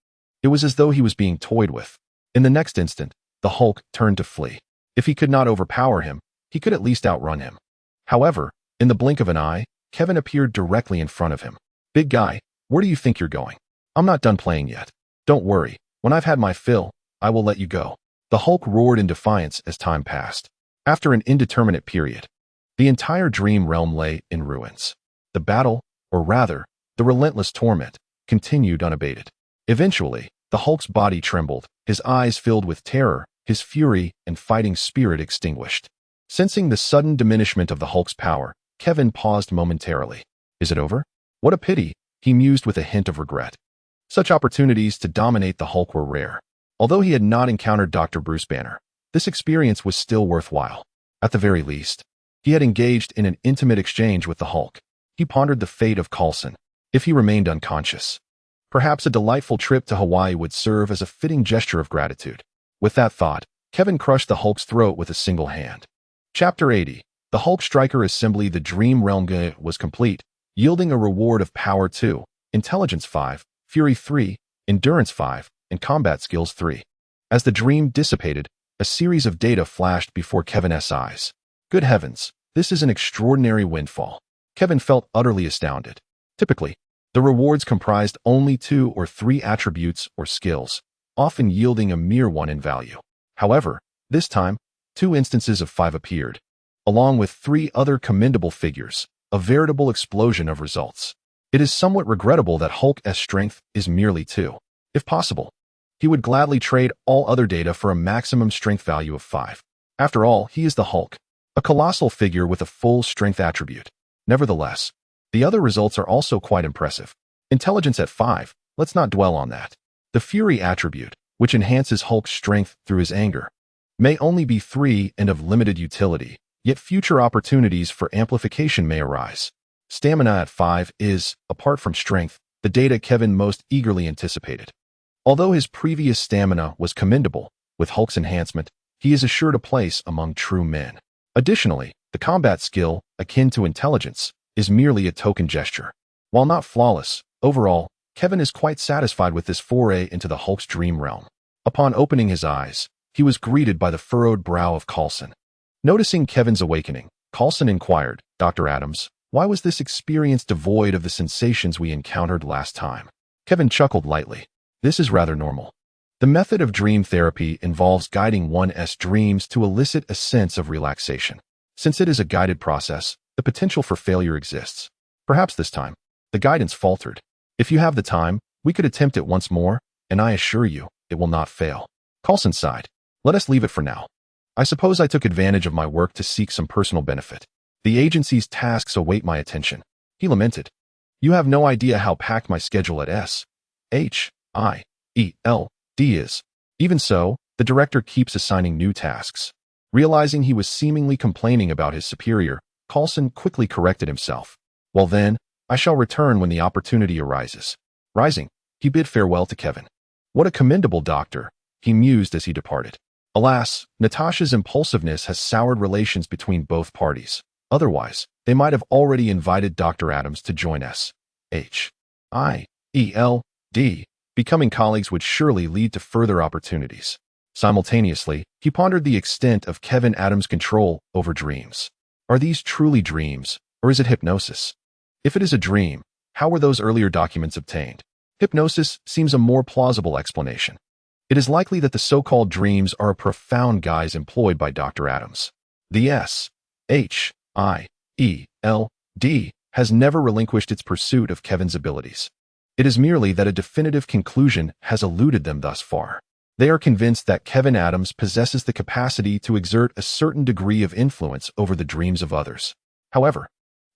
it was as though he was being toyed with. In the next instant, the Hulk turned to flee. If he could not overpower him, he could at least outrun him. However, in the blink of an eye, Kevin appeared directly in front of him. Big guy, where do you think you're going? I'm not done playing yet. Don't worry, when I've had my fill, I will let you go. The Hulk roared in defiance as time passed. After an indeterminate period, the entire dream realm lay in ruins. The battle, or rather, the relentless torment, continued unabated. Eventually, the Hulk's body trembled, his eyes filled with terror, his fury and fighting spirit extinguished. Sensing the sudden diminishment of the Hulk's power, Kevin paused momentarily. Is it over? What a pity, he mused with a hint of regret. Such opportunities to dominate the Hulk were rare. Although he had not encountered Dr. Bruce Banner, this experience was still worthwhile. At the very least, he had engaged in an intimate exchange with the Hulk. He pondered the fate of Coulson, if he remained unconscious. Perhaps a delightful trip to Hawaii would serve as a fitting gesture of gratitude. With that thought, Kevin crushed the Hulk's throat with a single hand. Chapter 80. The Hulk Striker Assembly. The Dream Realm was complete, yielding a reward of Power 2, Intelligence 5, Fury 3, Endurance 5, and Combat Skills 3. As the dream dissipated, a series of data flashed before Kevin's eyes. Good heavens, this is an extraordinary windfall. Kevin felt utterly astounded. Typically, the rewards comprised only 2 or 3 attributes or skills, often yielding a mere 1 in value. However, this time, 2 instances of 5 appeared, along with 3 other commendable figures, a veritable explosion of results. It is somewhat regrettable that Hulk's strength is merely 2. If possible, he would gladly trade all other data for a maximum strength value of 5. After all, he is the Hulk. a colossal figure with a full strength attribute. Nevertheless, the other results are also quite impressive. Intelligence at 5, let's not dwell on that. The Fury attribute, which enhances Hulk's strength through his anger, may only be 3 and of limited utility, yet future opportunities for amplification may arise. Stamina at 5 is, apart from strength, the data Kevin most eagerly anticipated. Although his previous stamina was commendable, with Hulk's enhancement, he is assured a place among true men. Additionally, the combat skill, akin to intelligence, is merely a token gesture. While not flawless, overall, Kevin is quite satisfied with this foray into the Hulk's dream realm. Upon opening his eyes, he was greeted by the furrowed brow of Coulson. Noticing Kevin's awakening, Coulson inquired, "Dr. Adams, why was this experience devoid of the sensations we encountered last time?" Kevin chuckled lightly. "This is rather normal. The method of dream therapy involves guiding one's dreams to elicit a sense of relaxation. Since it is a guided process, the potential for failure exists. Perhaps this time, the guidance faltered. If you have the time, we could attempt it once more, and I assure you, it will not fail." Coulson sighed. "Let us leave it for now. I suppose I took advantage of my work to seek some personal benefit. The agency's tasks await my attention." He lamented. "You have no idea how packed my schedule at SHIELD is." Even so, the director keeps assigning new tasks. Realizing he was seemingly complaining about his superior, Coulson quickly corrected himself. "Well then, I shall return when the opportunity arises." Rising, he bid farewell to Kevin. "What a commendable doctor," he mused as he departed. Alas, Natasha's impulsiveness has soured relations between both parties. Otherwise, they might have already invited Dr. Adams to join SHIELD. Becoming colleagues would surely lead to further opportunities. Simultaneously, he pondered the extent of Kevin Adams' control over dreams. Are these truly dreams, or is it hypnosis? If it is a dream, how were those earlier documents obtained? Hypnosis seems a more plausible explanation. It is likely that the so-called dreams are a profound guise employed by Dr. Adams. The SHIELD has never relinquished its pursuit of Kevin's abilities. It is merely that a definitive conclusion has eluded them thus far. They are convinced that Kevin Adams possesses the capacity to exert a certain degree of influence over the dreams of others. However,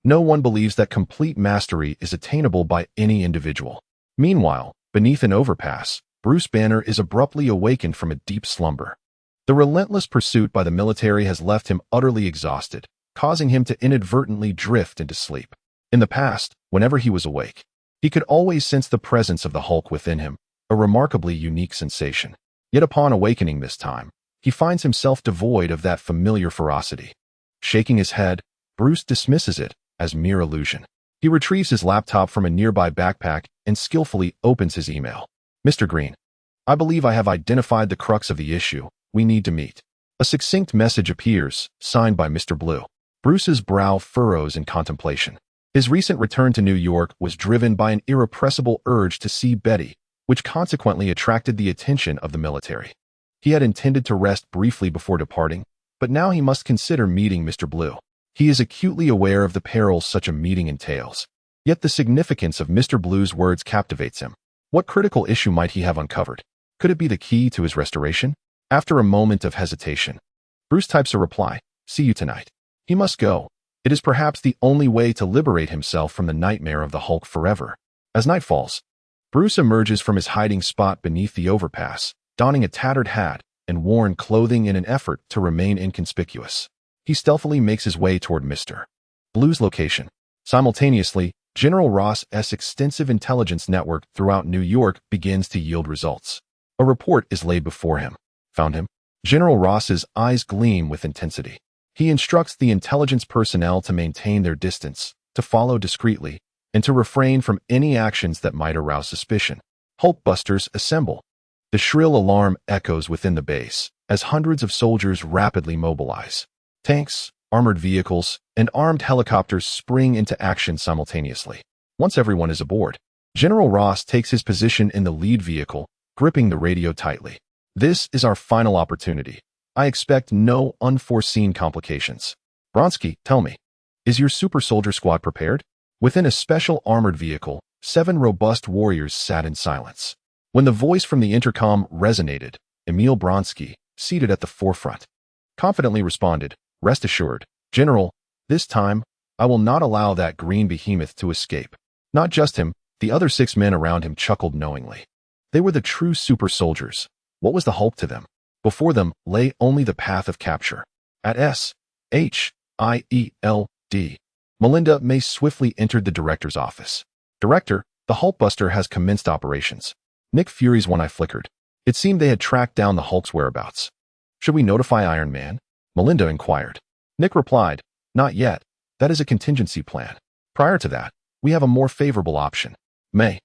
no one believes that complete mastery is attainable by any individual. Meanwhile, beneath an overpass, Bruce Banner is abruptly awakened from a deep slumber. The relentless pursuit by the military has left him utterly exhausted, causing him to inadvertently drift into sleep. In the past, whenever he was awake, he could always sense the presence of the Hulk within him, a remarkably unique sensation. Yet upon awakening this time, he finds himself devoid of that familiar ferocity. Shaking his head, Bruce dismisses it as mere illusion. He retrieves his laptop from a nearby backpack and skillfully opens his email. "Mr. Green, I believe I have identified the crux of the issue. We need to meet." A succinct message appears, signed by Mr. Blue. Bruce's brow furrows in contemplation. His recent return to New York was driven by an irrepressible urge to see Betty, which consequently attracted the attention of the military. He had intended to rest briefly before departing, but now he must consider meeting Mr. Blue. He is acutely aware of the perils such a meeting entails. Yet the significance of Mr. Blue's words captivates him. What critical issue might he have uncovered? Could it be the key to his restoration? After a moment of hesitation, Bruce types a reply, "See you tonight." He must go. It is perhaps the only way to liberate himself from the nightmare of the Hulk forever. As night falls, Bruce emerges from his hiding spot beneath the overpass, donning a tattered hat and worn clothing in an effort to remain inconspicuous. He stealthily makes his way toward Mr. Blue's location. Simultaneously, General Ross's extensive intelligence network throughout New York begins to yield results. A report is laid before him. Found him? General Ross's eyes gleam with intensity. He instructs the intelligence personnel to maintain their distance, to follow discreetly, and to refrain from any actions that might arouse suspicion. Hulkbusters assemble. The shrill alarm echoes within the base, as hundreds of soldiers rapidly mobilize. Tanks, armored vehicles, and armed helicopters spring into action simultaneously. Once everyone is aboard, General Ross takes his position in the lead vehicle, gripping the radio tightly. "This is our final opportunity. I expect no unforeseen complications. Bronsky, tell me, is your super soldier squad prepared?" Within a special armored vehicle, 7 robust warriors sat in silence. When the voice from the intercom resonated, Emil Bronsky, seated at the forefront, confidently responded, Rest assured, General, this time, I will not allow that green behemoth to escape. Not just him, the other 6 men around him chuckled knowingly. They were the true super soldiers. What was the Hulk to them? Before them lay only the path of capture. At S.H.I.E.L.D. Melinda May swiftly entered the director's office. Director, the Hulkbuster has commenced operations. Nick Fury's one eye flickered. It seemed they had tracked down the Hulk's whereabouts. Should we notify Iron Man? Melinda inquired. Nick replied, not yet. That is a contingency plan. Prior to that, we have a more favorable option. May,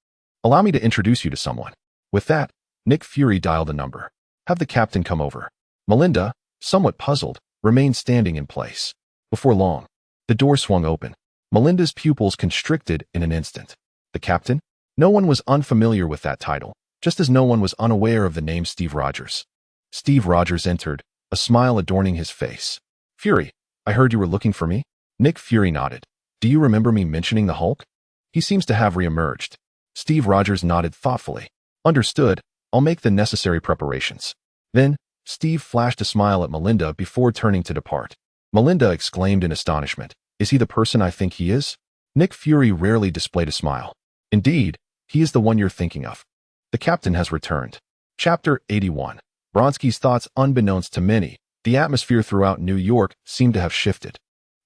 allow me to introduce you to someone. With that, Nick Fury dialed a number. Have the captain come over. Melinda, somewhat puzzled, remained standing in place. Before long, the door swung open. Melinda's pupils constricted in an instant. The captain? No one was unfamiliar with that title, just as no one was unaware of the name Steve Rogers. Steve Rogers entered, a smile adorning his face. Fury, I heard you were looking for me? Nick Fury nodded. Do you remember me mentioning the Hulk? He seems to have reemerged. Steve Rogers nodded thoughtfully. Understood, I'll make the necessary preparations. Then, Steve flashed a smile at Melinda before turning to depart. Melinda exclaimed in astonishment, is he the person I think he is? Nick Fury rarely displayed a smile. Indeed, he is the one you're thinking of. The captain has returned. Chapter 81. Bronski's thoughts. Unbeknownst to many, the atmosphere throughout New York seemed to have shifted.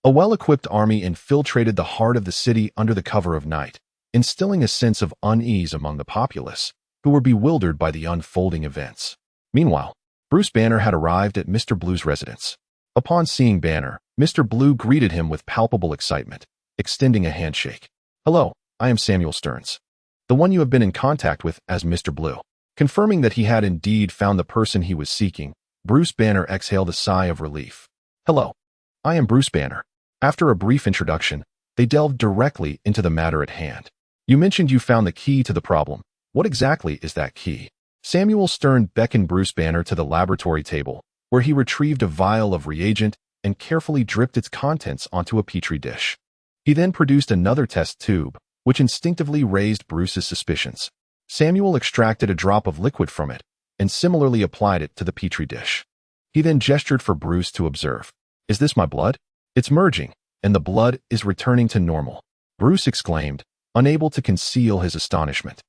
A well-equipped army infiltrated the heart of the city under the cover of night, instilling a sense of unease among the populace, who were bewildered by the unfolding events. Meanwhile, Bruce Banner had arrived at Mr. Blue's residence. Upon seeing Banner, Mr. Blue greeted him with palpable excitement, extending a handshake. Hello, I am Samuel Stearns, the one you have been in contact with as Mr. Blue. Confirming that he had indeed found the person he was seeking, Bruce Banner exhaled a sigh of relief. Hello, I am Bruce Banner. After a brief introduction, they delved directly into the matter at hand. You mentioned you found the key to the problem. What exactly is that key? Samuel Stern beckoned Bruce Banner to the laboratory table, where he retrieved a vial of reagent and carefully dripped its contents onto a petri dish. He then produced another test tube, which instinctively raised Bruce's suspicions. Samuel extracted a drop of liquid from it and similarly applied it to the petri dish. He then gestured for Bruce to observe. Is this my blood? It's merging, and the blood is returning to normal. Bruce exclaimed, unable to conceal his astonishment.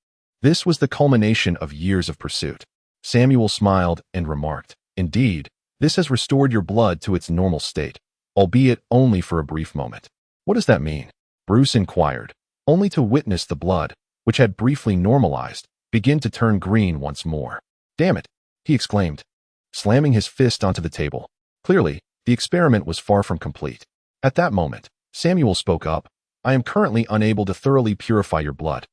This was the culmination of years of pursuit. Samuel smiled and remarked, indeed, this has restored your blood to its normal state, albeit only for a brief moment. What does that mean? Bruce inquired, only to witness the blood, which had briefly normalized, begin to turn green once more. Damn it, he exclaimed, slamming his fist onto the table. Clearly, the experiment was far from complete. At that moment, Samuel spoke up. I am currently unable to thoroughly purify your blood.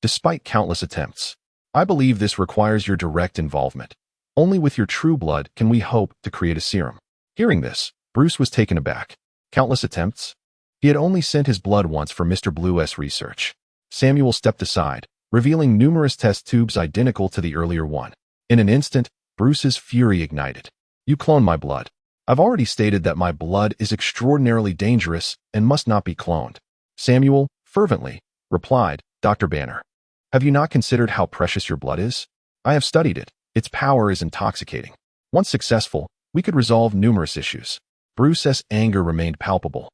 Despite countless attempts, I believe this requires your direct involvement. Only with your true blood can we hope to create a serum. Hearing this, Bruce was taken aback. Countless attempts? He had only sent his blood once for Mr. Blue's research. Samuel stepped aside, revealing numerous test tubes identical to the earlier one. In an instant, Bruce's fury ignited. You cloned my blood. I've already stated that my blood is extraordinarily dangerous and must not be cloned. Samuel, fervently, replied, Dr. Banner. Have you not considered how precious your blood is? I have studied it. Its power is intoxicating. Once successful, we could resolve numerous issues. Bruce's anger remained palpable,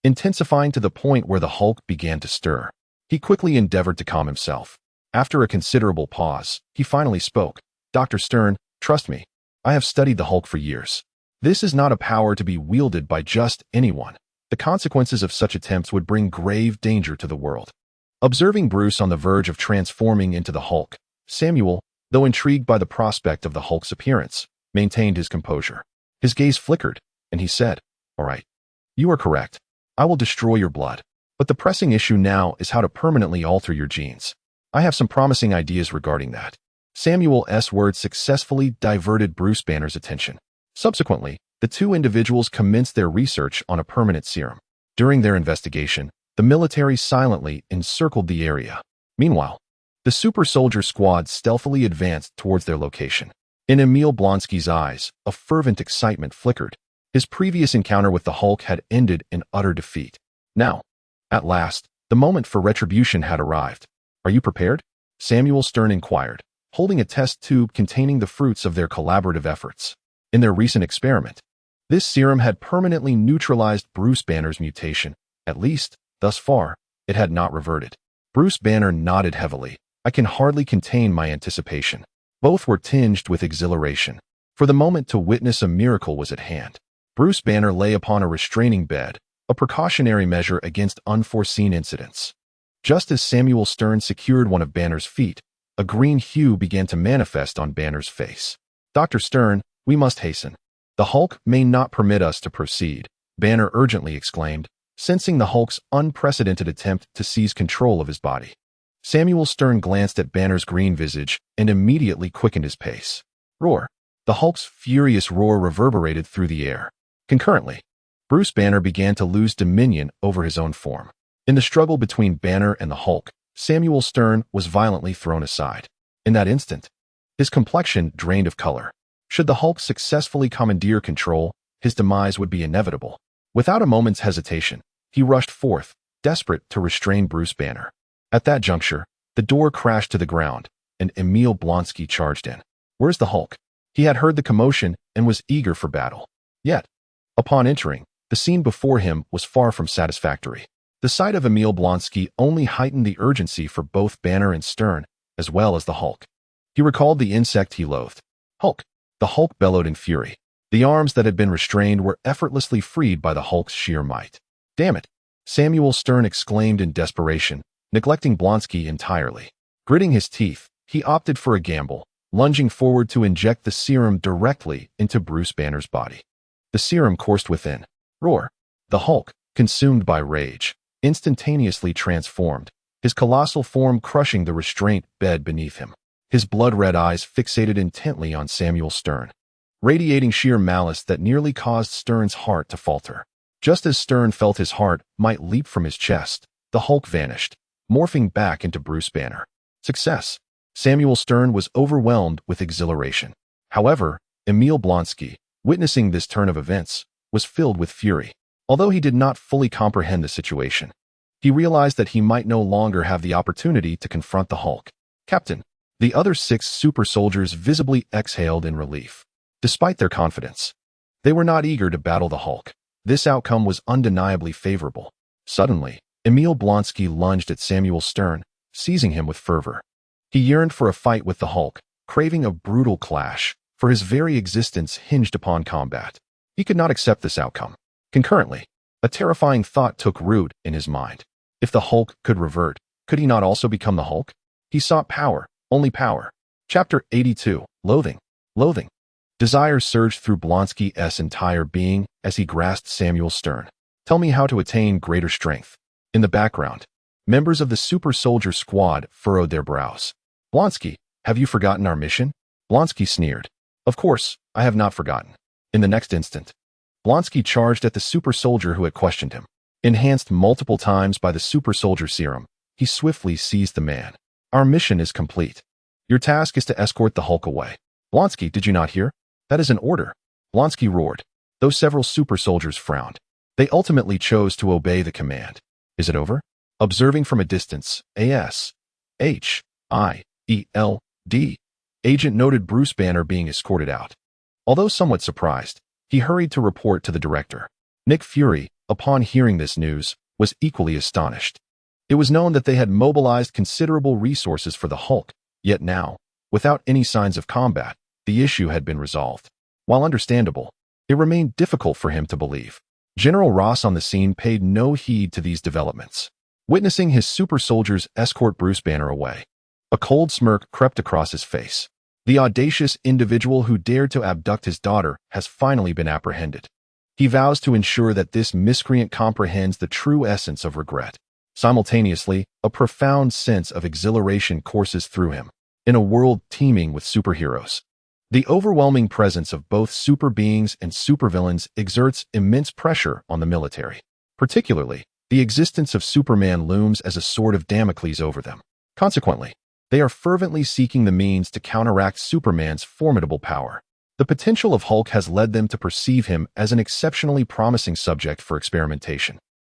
intensifying to the point where the Hulk began to stir. He quickly endeavored to calm himself. After a considerable pause, he finally spoke. Dr. Stern, trust me. I have studied the Hulk for years. This is not a power to be wielded by just anyone. The consequences of such attempts would bring grave danger to the world. Observing Bruce on the verge of transforming into the Hulk, Samuel, though intrigued by the prospect of the Hulk's appearance, maintained his composure. His gaze flickered, and he said, All right. You are correct. I will destroy your blood. But the pressing issue now is how to permanently alter your genes. I have some promising ideas regarding that. Samuel's words successfully diverted Bruce Banner's attention. Subsequently, the two individuals commenced their research on a permanent serum. During their investigation, the military silently encircled the area. Meanwhile, the super soldier squad stealthily advanced towards their location. In Emil Blonsky's eyes, a fervent excitement flickered. His previous encounter with the Hulk had ended in utter defeat. Now, at last, the moment for retribution had arrived. Are you prepared? Samuel Stern inquired, holding a test tube containing the fruits of their collaborative efforts. In their recent experiment, This serum had permanently neutralized Bruce Banner's mutation. At least, thus far, it had not reverted. Bruce Banner nodded heavily. I can hardly contain my anticipation. Both were tinged with exhilaration. For the moment to witness a miracle was at hand. Bruce Banner lay upon a restraining bed, a precautionary measure against unforeseen incidents. Just as Samuel Stern secured one of Banner's feet, a green hue began to manifest on Banner's face. Dr. Stern, we must hasten. The Hulk may not permit us to proceed, Banner urgently exclaimed, sensing the Hulk's unprecedented attempt to seize control of his body. Samuel Stern glanced at Banner's green visage and immediately quickened his pace. Roar! The Hulk's furious roar reverberated through the air. Concurrently, Bruce Banner began to lose dominion over his own form. In the struggle between Banner and the Hulk, Samuel Stern was violently thrown aside. In that instant, his complexion drained of color. Should the Hulk successfully commandeer control, his demise would be inevitable. Without a moment's hesitation, he rushed forth, desperate to restrain Bruce Banner. At that juncture, the door crashed to the ground, and Emil Blonsky charged in. Where's the Hulk? He had heard the commotion and was eager for battle. Yet, upon entering, the scene before him was far from satisfactory. The sight of Emil Blonsky only heightened the urgency for both Banner and Stern, as well as the Hulk. He recalled the insect he loathed. Hulk! The Hulk bellowed in fury. The arms that had been restrained were effortlessly freed by the Hulk's sheer might. Damn it! Samuel Stern exclaimed in desperation, neglecting Blonsky entirely. Gritting his teeth, he opted for a gamble, lunging forward to inject the serum directly into Bruce Banner's body. The serum coursed within. Roar! The Hulk, consumed by rage, instantaneously transformed, his colossal form crushing the restraint bed beneath him. His blood-red eyes fixated intently on Samuel Stern, radiating sheer malice that nearly caused Stern's heart to falter. Just as Stern felt his heart might leap from his chest, the Hulk vanished, morphing back into Bruce Banner. Success! Samuel Stern was overwhelmed with exhilaration. However, Emil Blonsky, witnessing this turn of events, was filled with fury. Although he did not fully comprehend the situation, he realized that he might no longer have the opportunity to confront the Hulk. Captain! The other 6 super soldiers visibly exhaled in relief. Despite their confidence, they were not eager to battle the Hulk. This outcome was undeniably favorable. Suddenly, Emil Blonsky lunged at Samuel Stern, seizing him with fervor. He yearned for a fight with the Hulk, craving a brutal clash, for his very existence hinged upon combat. He could not accept this outcome. Concurrently, a terrifying thought took root in his mind. If the Hulk could revert, could he not also become the Hulk? He sought power, only power. Chapter 82, Loathing. Loathing. Desire surged through Blonsky's entire being as he grasped Samuel Stern. Tell me how to attain greater strength. In the background, members of the super soldier squad furrowed their brows. Blonsky, have you forgotten our mission? Blonsky sneered. Of course, I have not forgotten. In the next instant, Blonsky charged at the super soldier who had questioned him. Enhanced multiple times by the super soldier serum, he swiftly seized the man. Our mission is complete. Your task is to escort the Hulk away. Blonsky, did you not hear? That is an order. Blonsky roared, though several super soldiers frowned. They ultimately chose to obey the command. Is it over? Observing from a distance, A.S.H.I.E.L.D. Agent noted Bruce Banner being escorted out. Although somewhat surprised, he hurried to report to the director. Nick Fury, upon hearing this news, was equally astonished. It was known that they had mobilized considerable resources for the Hulk, yet now, without any signs of combat, the issue had been resolved. While understandable, it remained difficult for him to believe. General Ross on the scene paid no heed to these developments. Witnessing his super soldiers escort Bruce Banner away, a cold smirk crept across his face. The audacious individual who dared to abduct his daughter has finally been apprehended. He vows to ensure that this miscreant comprehends the true essence of regret. Simultaneously, a profound sense of exhilaration courses through him. In a world teeming with superheroes, the overwhelming presence of both super beings and supervillains exerts immense pressure on the military. Particularly, the existence of Superman looms as a sword of Damocles over them. Consequently, they are fervently seeking the means to counteract Superman's formidable power. The potential of Hulk has led them to perceive him as an exceptionally promising subject for experimentation.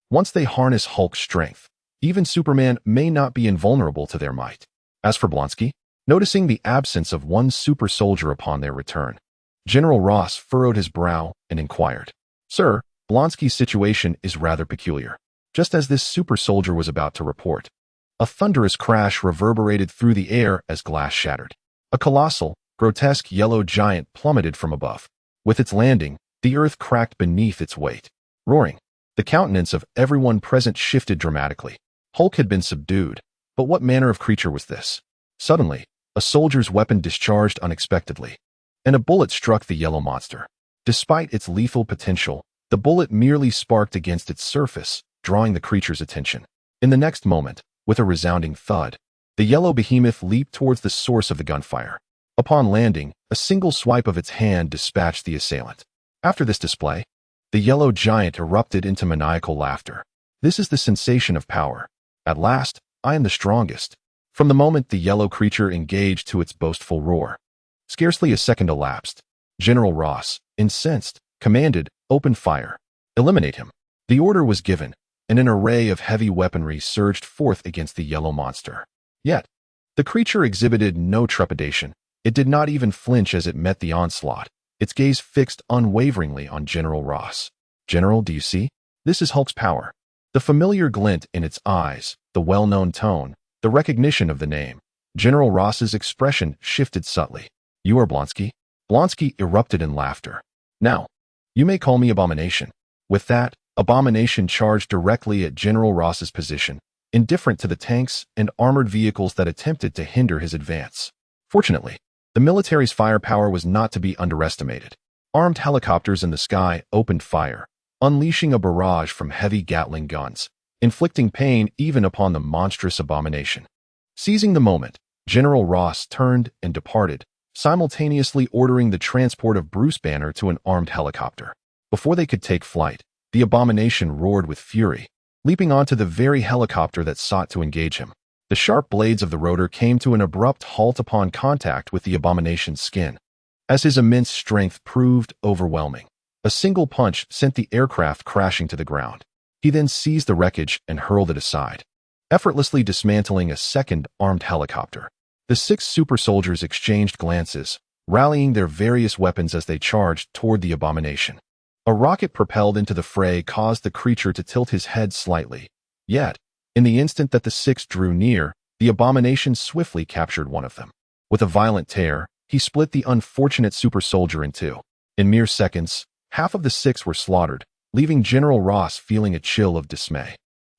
Once they harness Hulk's strength, even Superman may not be invulnerable to their might. As for Blonsky, noticing the absence of one super soldier upon their return, General Ross furrowed his brow and inquired, "Sir, Blonsky's situation is rather peculiar." Just as this super soldier was about to report, a thunderous crash reverberated through the air as glass shattered. A colossal, grotesque yellow giant plummeted from above. With its landing, the earth cracked beneath its weight. Roaring, the countenance of everyone present shifted dramatically. Hulk had been subdued, but what manner of creature was this? Suddenly, a soldier's weapon discharged unexpectedly, and a bullet struck the yellow monster. Despite its lethal potential, the bullet merely sparked against its surface, drawing the creature's attention. In the next moment, with a resounding thud, the yellow behemoth leaped towards the source of the gunfire. Upon landing, a single swipe of its hand dispatched the assailant. After this display, the yellow giant erupted into maniacal laughter. "This is the sensation of power. At last, I am the strongest." From the moment the yellow creature engaged to its boastful roar, scarcely a second elapsed. General Ross, incensed, commanded, "Open fire. Eliminate him." The order was given, and an array of heavy weaponry surged forth against the yellow monster. Yet, the creature exhibited no trepidation. It did not even flinch as it met the onslaught, its gaze fixed unwaveringly on General Ross. "General, do you see? This is Hulk's power." The familiar glint in its eyes, the well-known tone, the recognition of the name. General Ross's expression shifted subtly. "You are Blonsky?" Blonsky erupted in laughter. "Now, you may call me Abomination." With that, Abomination charged directly at General Ross's position, indifferent to the tanks and armored vehicles that attempted to hinder his advance. Fortunately, the military's firepower was not to be underestimated. Armed helicopters in the sky opened fire, unleashing a barrage from heavy Gatling guns, inflicting pain even upon the monstrous Abomination. Seizing the moment, General Ross turned and departed, simultaneously ordering the transport of Bruce Banner to an armed helicopter. Before they could take flight, the Abomination roared with fury, leaping onto the very helicopter that sought to engage him. The sharp blades of the rotor came to an abrupt halt upon contact with the Abomination's skin. As his immense strength proved overwhelming, a single punch sent the aircraft crashing to the ground. He then seized the wreckage and hurled it aside, effortlessly dismantling a second armed helicopter. The 6 super soldiers exchanged glances, rallying their various weapons as they charged toward the Abomination. A rocket propelled into the fray caused the creature to tilt his head slightly. Yet, in the instant that the 6 drew near, the Abomination swiftly captured one of them. With a violent tear, he split the unfortunate super soldier in two. In mere seconds, half of the 6 were slaughtered, leaving General Ross feeling a chill of dismay.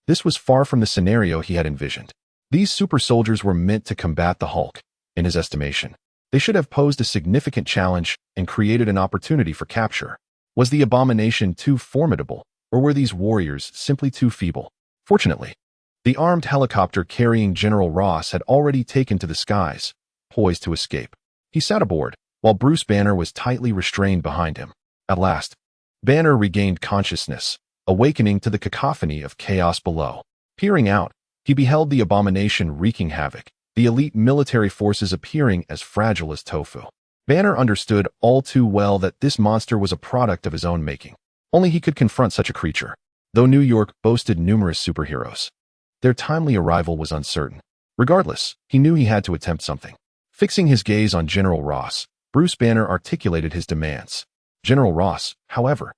This was far from the scenario he had envisioned. These super soldiers were meant to combat the Hulk. In his estimation, they should have posed a significant challenge and created an opportunity for capture. Was the Abomination too formidable, or were these warriors simply too feeble? Fortunately, the armed helicopter carrying General Ross had already taken to the skies, poised to escape. He sat aboard, while Bruce Banner was tightly restrained behind him. At last, Banner regained consciousness, awakening to the cacophony of chaos below. Peering out, he beheld the Abomination wreaking havoc, the elite military forces appearing as fragile as tofu. Banner understood all too well that this monster was a product of his own making. Only he could confront such a creature, though New York boasted numerous superheroes. Their timely arrival was uncertain. Regardless, he knew he had to attempt something. Fixing his gaze on General Ross, Bruce Banner articulated his demands. General Ross, however,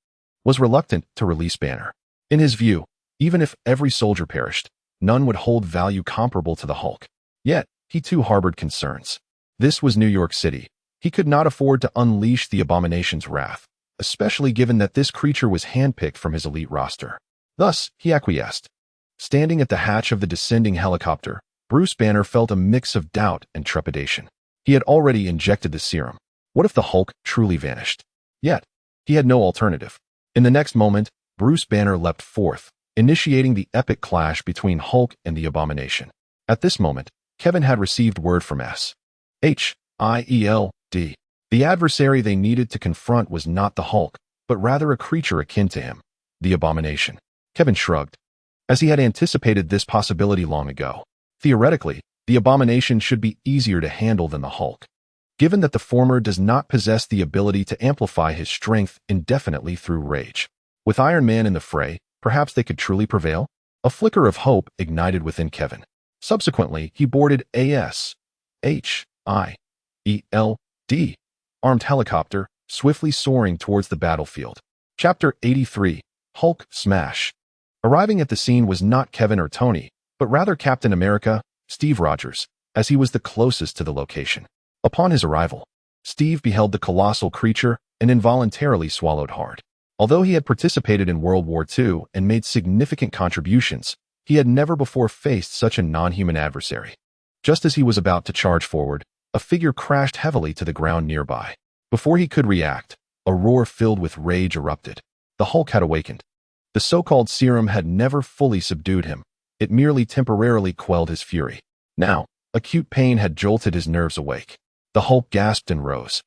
was reluctant to release Banner. In his view, even if every soldier perished, none would hold value comparable to the Hulk. Yet, he too harbored concerns. This was New York City. He could not afford to unleash the Abomination's wrath, especially given that this creature was handpicked from his elite roster. Thus, he acquiesced. Standing at the hatch of the descending helicopter, Bruce Banner felt a mix of doubt and trepidation. He had already injected the serum. What if the Hulk truly vanished? Yet, he had no alternative. In the next moment, Bruce Banner leapt forth, initiating the epic clash between Hulk and the Abomination. At this moment, Kevin had received word from SHIELD. The adversary they needed to confront was not the Hulk, but rather a creature akin to him, the Abomination. Kevin shrugged, as he had anticipated this possibility long ago. Theoretically, the Abomination should be easier to handle than the Hulk, given that the former does not possess the ability to amplify his strength indefinitely through rage. With Iron Man in the fray, perhaps they could truly prevail? A flicker of hope ignited within Kevin. Subsequently, he boarded a SHIELD armed helicopter, swiftly soaring towards the battlefield. Chapter 83, Hulk Smash. Arriving at the scene was not Kevin or Tony, but rather Captain America, Steve Rogers, as he was the closest to the location. Upon his arrival, Steve beheld the colossal creature and involuntarily swallowed hard. Although he had participated in World War II and made significant contributions, he had never before faced such a non-human adversary. Just as he was about to charge forward, a figure crashed heavily to the ground nearby. Before he could react, a roar filled with rage erupted. The Hulk had awakened. The so-called serum had never fully subdued him. It merely temporarily quelled his fury. Now, acute pain had jolted his nerves awake. The Hulk gasped and rose,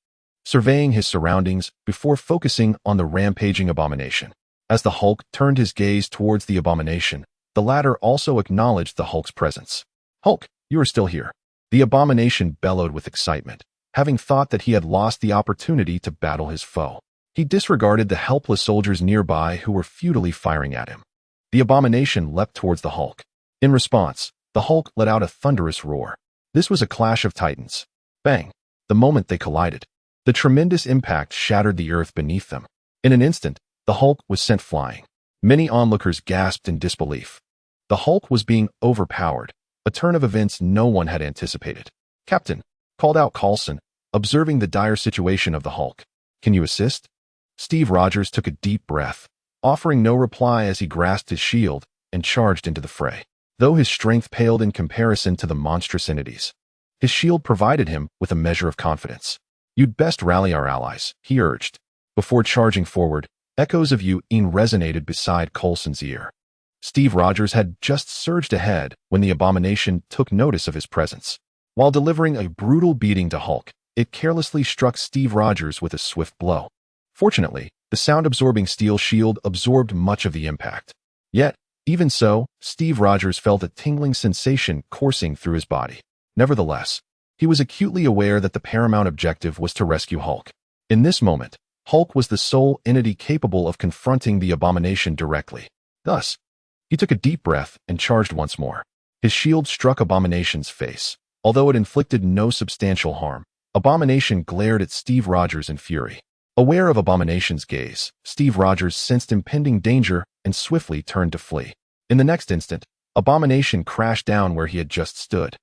surveying his surroundings before focusing on the rampaging abomination. As the Hulk turned his gaze towards the abomination, the latter also acknowledged the Hulk's presence. "Hulk, you are still here." The abomination bellowed with excitement, having thought that he had lost the opportunity to battle his foe. He disregarded the helpless soldiers nearby who were futilely firing at him. The abomination leapt towards the Hulk. In response, the Hulk let out a thunderous roar. This was a clash of titans. Bang! The moment they collided, the tremendous impact shattered the earth beneath them. In an instant, the Hulk was sent flying. Many onlookers gasped in disbelief. The Hulk was being overpowered, a turn of events no one had anticipated. "Captain," called out Coulson, observing the dire situation of the Hulk. "Can you assist?" Steve Rogers took a deep breath, offering no reply as he grasped his shield and charged into the fray. Though his strength paled in comparison to the monstrous entities, his shield provided him with a measure of confidence. "You'd best rally our allies," he urged. Before charging forward, echoes of "you-in" resonated beside Coulson's ear. Steve Rogers had just surged ahead when the abomination took notice of his presence. While delivering a brutal beating to Hulk, it carelessly struck Steve Rogers with a swift blow. Fortunately, the sound-absorbing steel shield absorbed much of the impact. Yet, even so, Steve Rogers felt a tingling sensation coursing through his body. Nevertheless, he was acutely aware that the paramount objective was to rescue Hulk. In this moment, Hulk was the sole entity capable of confronting the abomination directly. Thus, he took a deep breath and charged once more. His shield struck Abomination's face. Although it inflicted no substantial harm, Abomination glared at Steve Rogers in fury. Aware of Abomination's gaze, Steve Rogers sensed impending danger and swiftly turned to flee. In the next instant, Abomination crashed down where he had just stood.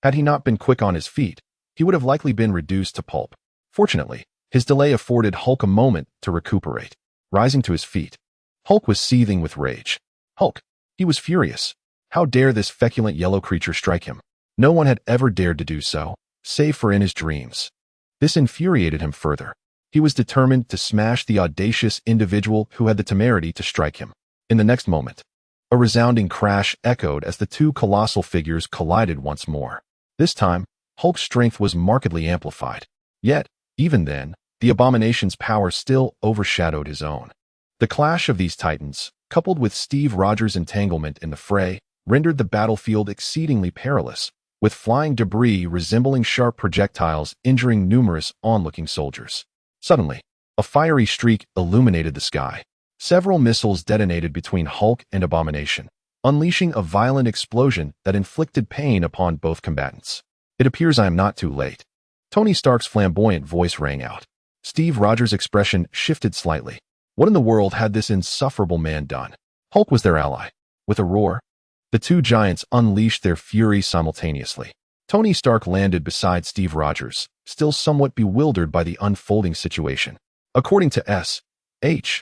Had he not been quick on his feet, he would have likely been reduced to pulp. Fortunately, his delay afforded Hulk a moment to recuperate. Rising to his feet, Hulk was seething with rage. Hulk! He was furious. How dare this feculent yellow creature strike him? No one had ever dared to do so, save for in his dreams. This infuriated him further. He was determined to smash the audacious individual who had the temerity to strike him. In the next moment, a resounding crash echoed as the two colossal figures collided once more. This time, Hulk's strength was markedly amplified. Yet, even then, the abomination's power still overshadowed his own. The clash of these titans, coupled with Steve Rogers' entanglement in the fray, rendered the battlefield exceedingly perilous, with flying debris resembling sharp projectiles injuring numerous onlooking soldiers. Suddenly, a fiery streak illuminated the sky. Several missiles detonated between Hulk and Abomination, unleashing a violent explosion that inflicted pain upon both combatants. "It appears I am not too late." Tony Stark's flamboyant voice rang out. Steve Rogers' expression shifted slightly. What in the world had this insufferable man done? Hulk was their ally. With a roar, the two giants unleashed their fury simultaneously. Tony Stark landed beside Steve Rogers, still somewhat bewildered by the unfolding situation. According to S.H.I.E.L.D.,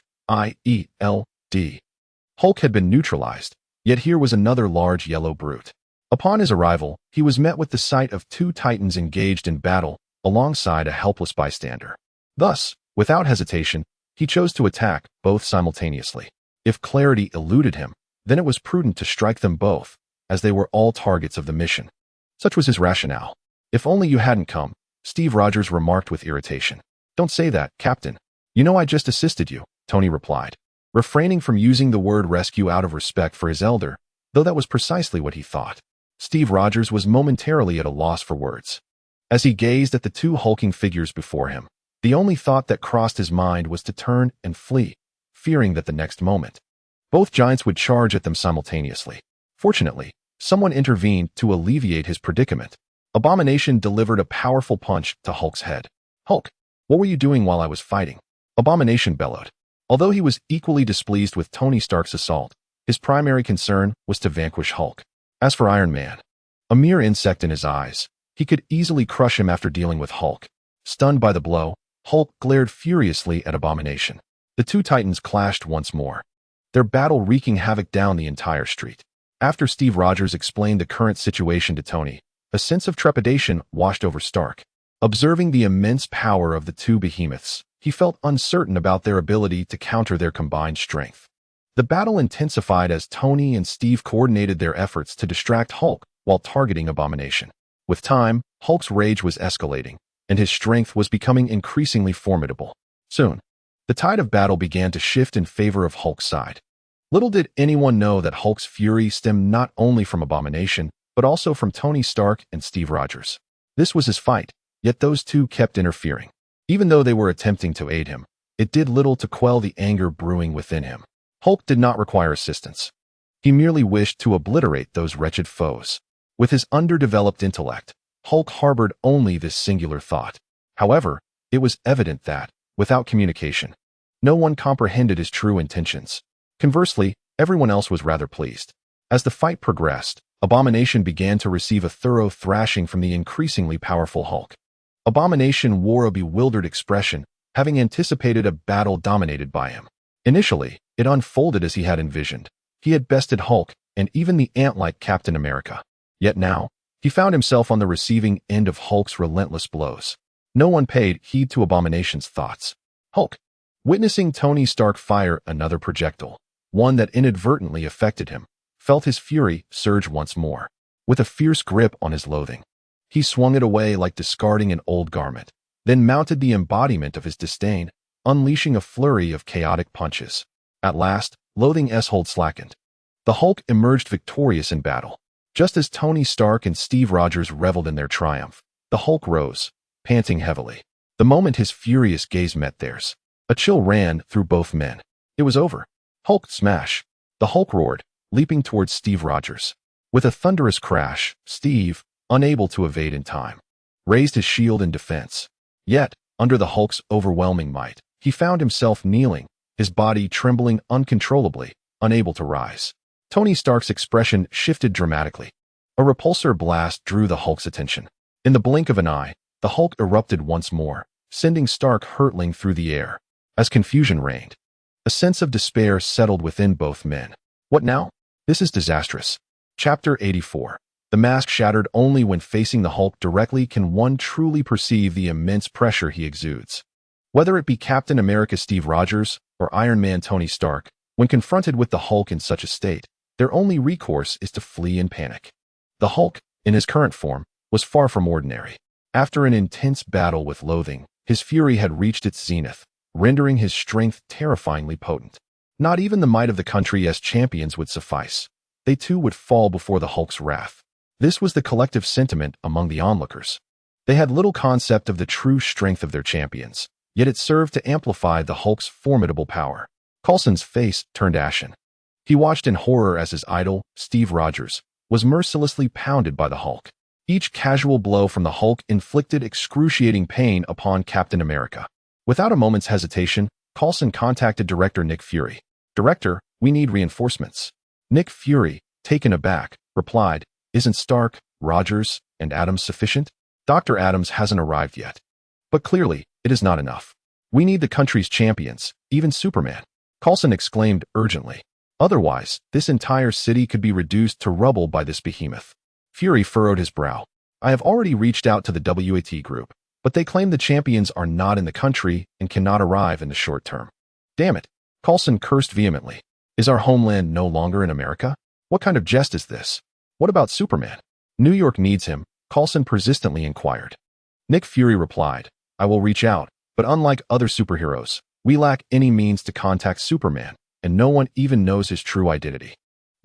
Hulk had been neutralized, yet here was another large yellow brute. Upon his arrival, he was met with the sight of two titans engaged in battle alongside a helpless bystander. Thus, without hesitation, he chose to attack both simultaneously. If clarity eluded him, then it was prudent to strike them both, as they were all targets of the mission. Such was his rationale. "If only you hadn't come," Steve Rogers remarked with irritation. "Don't say that, Captain. You know I just assisted you," Tony replied, refraining from using the word rescue out of respect for his elder, though that was precisely what he thought. Steve Rogers was momentarily at a loss for words. As he gazed at the two hulking figures before him, the only thought that crossed his mind was to turn and flee, fearing that the next moment, both giants would charge at them simultaneously. Fortunately, someone intervened to alleviate his predicament. Abomination delivered a powerful punch to Hulk's head. "Hulk, What were you doing while I was fighting? Abomination bellowed. Although he was equally displeased with Tony Stark's assault, his primary concern was to vanquish Hulk. As for Iron Man, a mere insect in his eyes, he could easily crush him after dealing with Hulk. Stunned by the blow, Hulk glared furiously at Abomination. The two titans clashed once more, their battle wreaking havoc down the entire street. After Steve Rogers explained the current situation to Tony, a sense of trepidation washed over Stark. Observing the immense power of the two behemoths, he felt uncertain about their ability to counter their combined strength. The battle intensified as Tony and Steve coordinated their efforts to distract Hulk while targeting Abomination. With time, Hulk's rage was escalating, and his strength was becoming increasingly formidable. Soon, the tide of battle began to shift in favor of Hulk's side. Little did anyone know that Hulk's fury stemmed not only from Abomination, but also from Tony Stark and Steve Rogers. This was his fight, yet those two kept interfering. Even though they were attempting to aid him, it did little to quell the anger brewing within him. Hulk did not require assistance. He merely wished to obliterate those wretched foes. With his underdeveloped intellect, Hulk harbored only this singular thought. However, it was evident that, without communication, no one comprehended his true intentions. Conversely, everyone else was rather pleased. As the fight progressed, Abomination began to receive a thorough thrashing from the increasingly powerful Hulk. Abomination wore a bewildered expression, having anticipated a battle dominated by him. Initially, it unfolded as he had envisioned. He had bested Hulk and even the ant-like Captain America. Yet now, he found himself on the receiving end of Hulk's relentless blows. No one paid heed to Abomination's thoughts. Hulk, witnessing Tony Stark fire another projectile, one that inadvertently affected him, felt his fury surge once more. With a fierce grip on his loathing, he swung it away like discarding an old garment, then mounted the embodiment of his disdain, unleashing a flurry of chaotic punches. At last, Loathing's hold slackened. The Hulk emerged victorious in battle. Just as Tony Stark and Steve Rogers reveled in their triumph, the Hulk rose, panting heavily. The moment his furious gaze met theirs, a chill ran through both men. It was over. Hulk smash. The Hulk roared, leaping towards Steve Rogers. With a thunderous crash, Steve, unable to evade in time, raised his shield in defense. Yet, under the Hulk's overwhelming might, he found himself kneeling, his body trembling uncontrollably, unable to rise. Tony Stark's expression shifted dramatically. A repulsor blast drew the Hulk's attention. In the blink of an eye, the Hulk erupted once more, sending Stark hurtling through the air. As confusion reigned, a sense of despair settled within both men. What now? This is disastrous. Chapter 84. The mask shattered. Only when facing the Hulk directly can one truly perceive the immense pressure he exudes. Whether it be Captain America Steve Rogers or Iron Man Tony Stark, when confronted with the Hulk in such a state, their only recourse is to flee in panic. The Hulk, in his current form, was far from ordinary. After an intense battle with Loathing, his fury had reached its zenith, rendering his strength terrifyingly potent. Not even the might of the country as champions would suffice. They too would fall before the Hulk's wrath. This was the collective sentiment among the onlookers. They had little concept of the true strength of their champions, yet it served to amplify the Hulk's formidable power. Coulson's face turned ashen. He watched in horror as his idol, Steve Rogers, was mercilessly pounded by the Hulk. Each casual blow from the Hulk inflicted excruciating pain upon Captain America. Without a moment's hesitation, Coulson contacted Director Nick Fury. "Director, we need reinforcements." Nick Fury, taken aback, replied, "Isn't Stark, Rogers, and Adams sufficient? Dr. Adams hasn't arrived yet." "But clearly, it is not enough. We need the country's champions, even Superman," Coulson exclaimed urgently. "Otherwise, this entire city could be reduced to rubble by this behemoth." Fury furrowed his brow. "I have already reached out to the WAT group, but they claim the champions are not in the country and cannot arrive in the short term." "Damn it," Coulson cursed vehemently. "Is our homeland no longer in America? What kind of jest is this? What about Superman? New York needs him," Coulson persistently inquired. Nick Fury replied, "I will reach out, but unlike other superheroes, we lack any means to contact Superman, and no one even knows his true identity."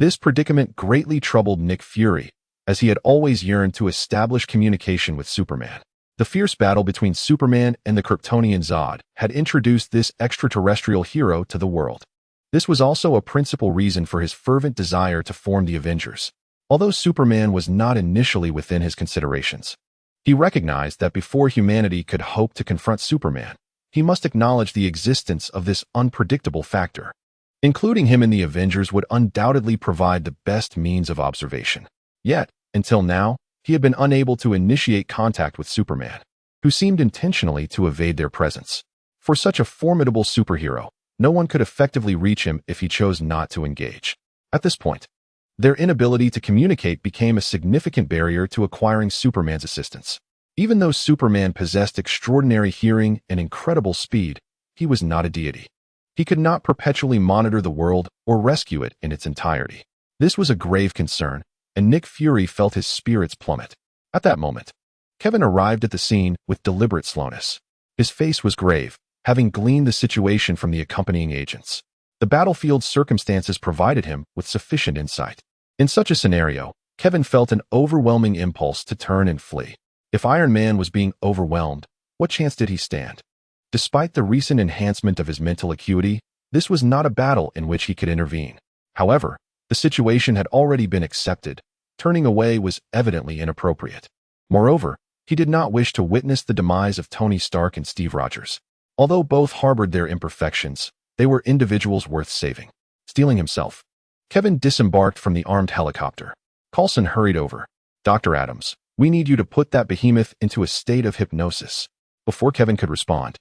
This predicament greatly troubled Nick Fury, as he had always yearned to establish communication with Superman. The fierce battle between Superman and the Kryptonian Zod had introduced this extraterrestrial hero to the world. This was also a principal reason for his fervent desire to form the Avengers. Although Superman was not initially within his considerations, He recognized that before humanity could hope to confront Superman, he must acknowledge the existence of this unpredictable factor. Including him in the Avengers would undoubtedly provide the best means of observation. Yet, until now, he had been unable to initiate contact with Superman, who seemed intentionally to evade their presence. For such a formidable superhero, no one could effectively reach him if he chose not to engage. At this point, their inability to communicate became a significant barrier to acquiring Superman's assistance. Even though Superman possessed extraordinary hearing and incredible speed, he was not a deity. He could not perpetually monitor the world or rescue it in its entirety. This was a grave concern, and Nick Fury felt his spirits plummet. At that moment, Kevin arrived at the scene with deliberate slowness. His face was grave, having gleaned the situation from the accompanying agents. The battlefield's circumstances provided him with sufficient insight. In such a scenario, Kevin felt an overwhelming impulse to turn and flee. If Iron Man was being overwhelmed, what chance did he stand? Despite the recent enhancement of his mental acuity, this was not a battle in which he could intervene. However, the situation had already been accepted. Turning away was evidently inappropriate. Moreover, he did not wish to witness the demise of Tony Stark and Steve Rogers. Although both harbored their imperfections, they were individuals worth saving. Steeling himself, Kevin disembarked from the armed helicopter. Coulson hurried over. "Dr. Adams, we need you to put that behemoth into a state of hypnosis." Before Kevin could respond,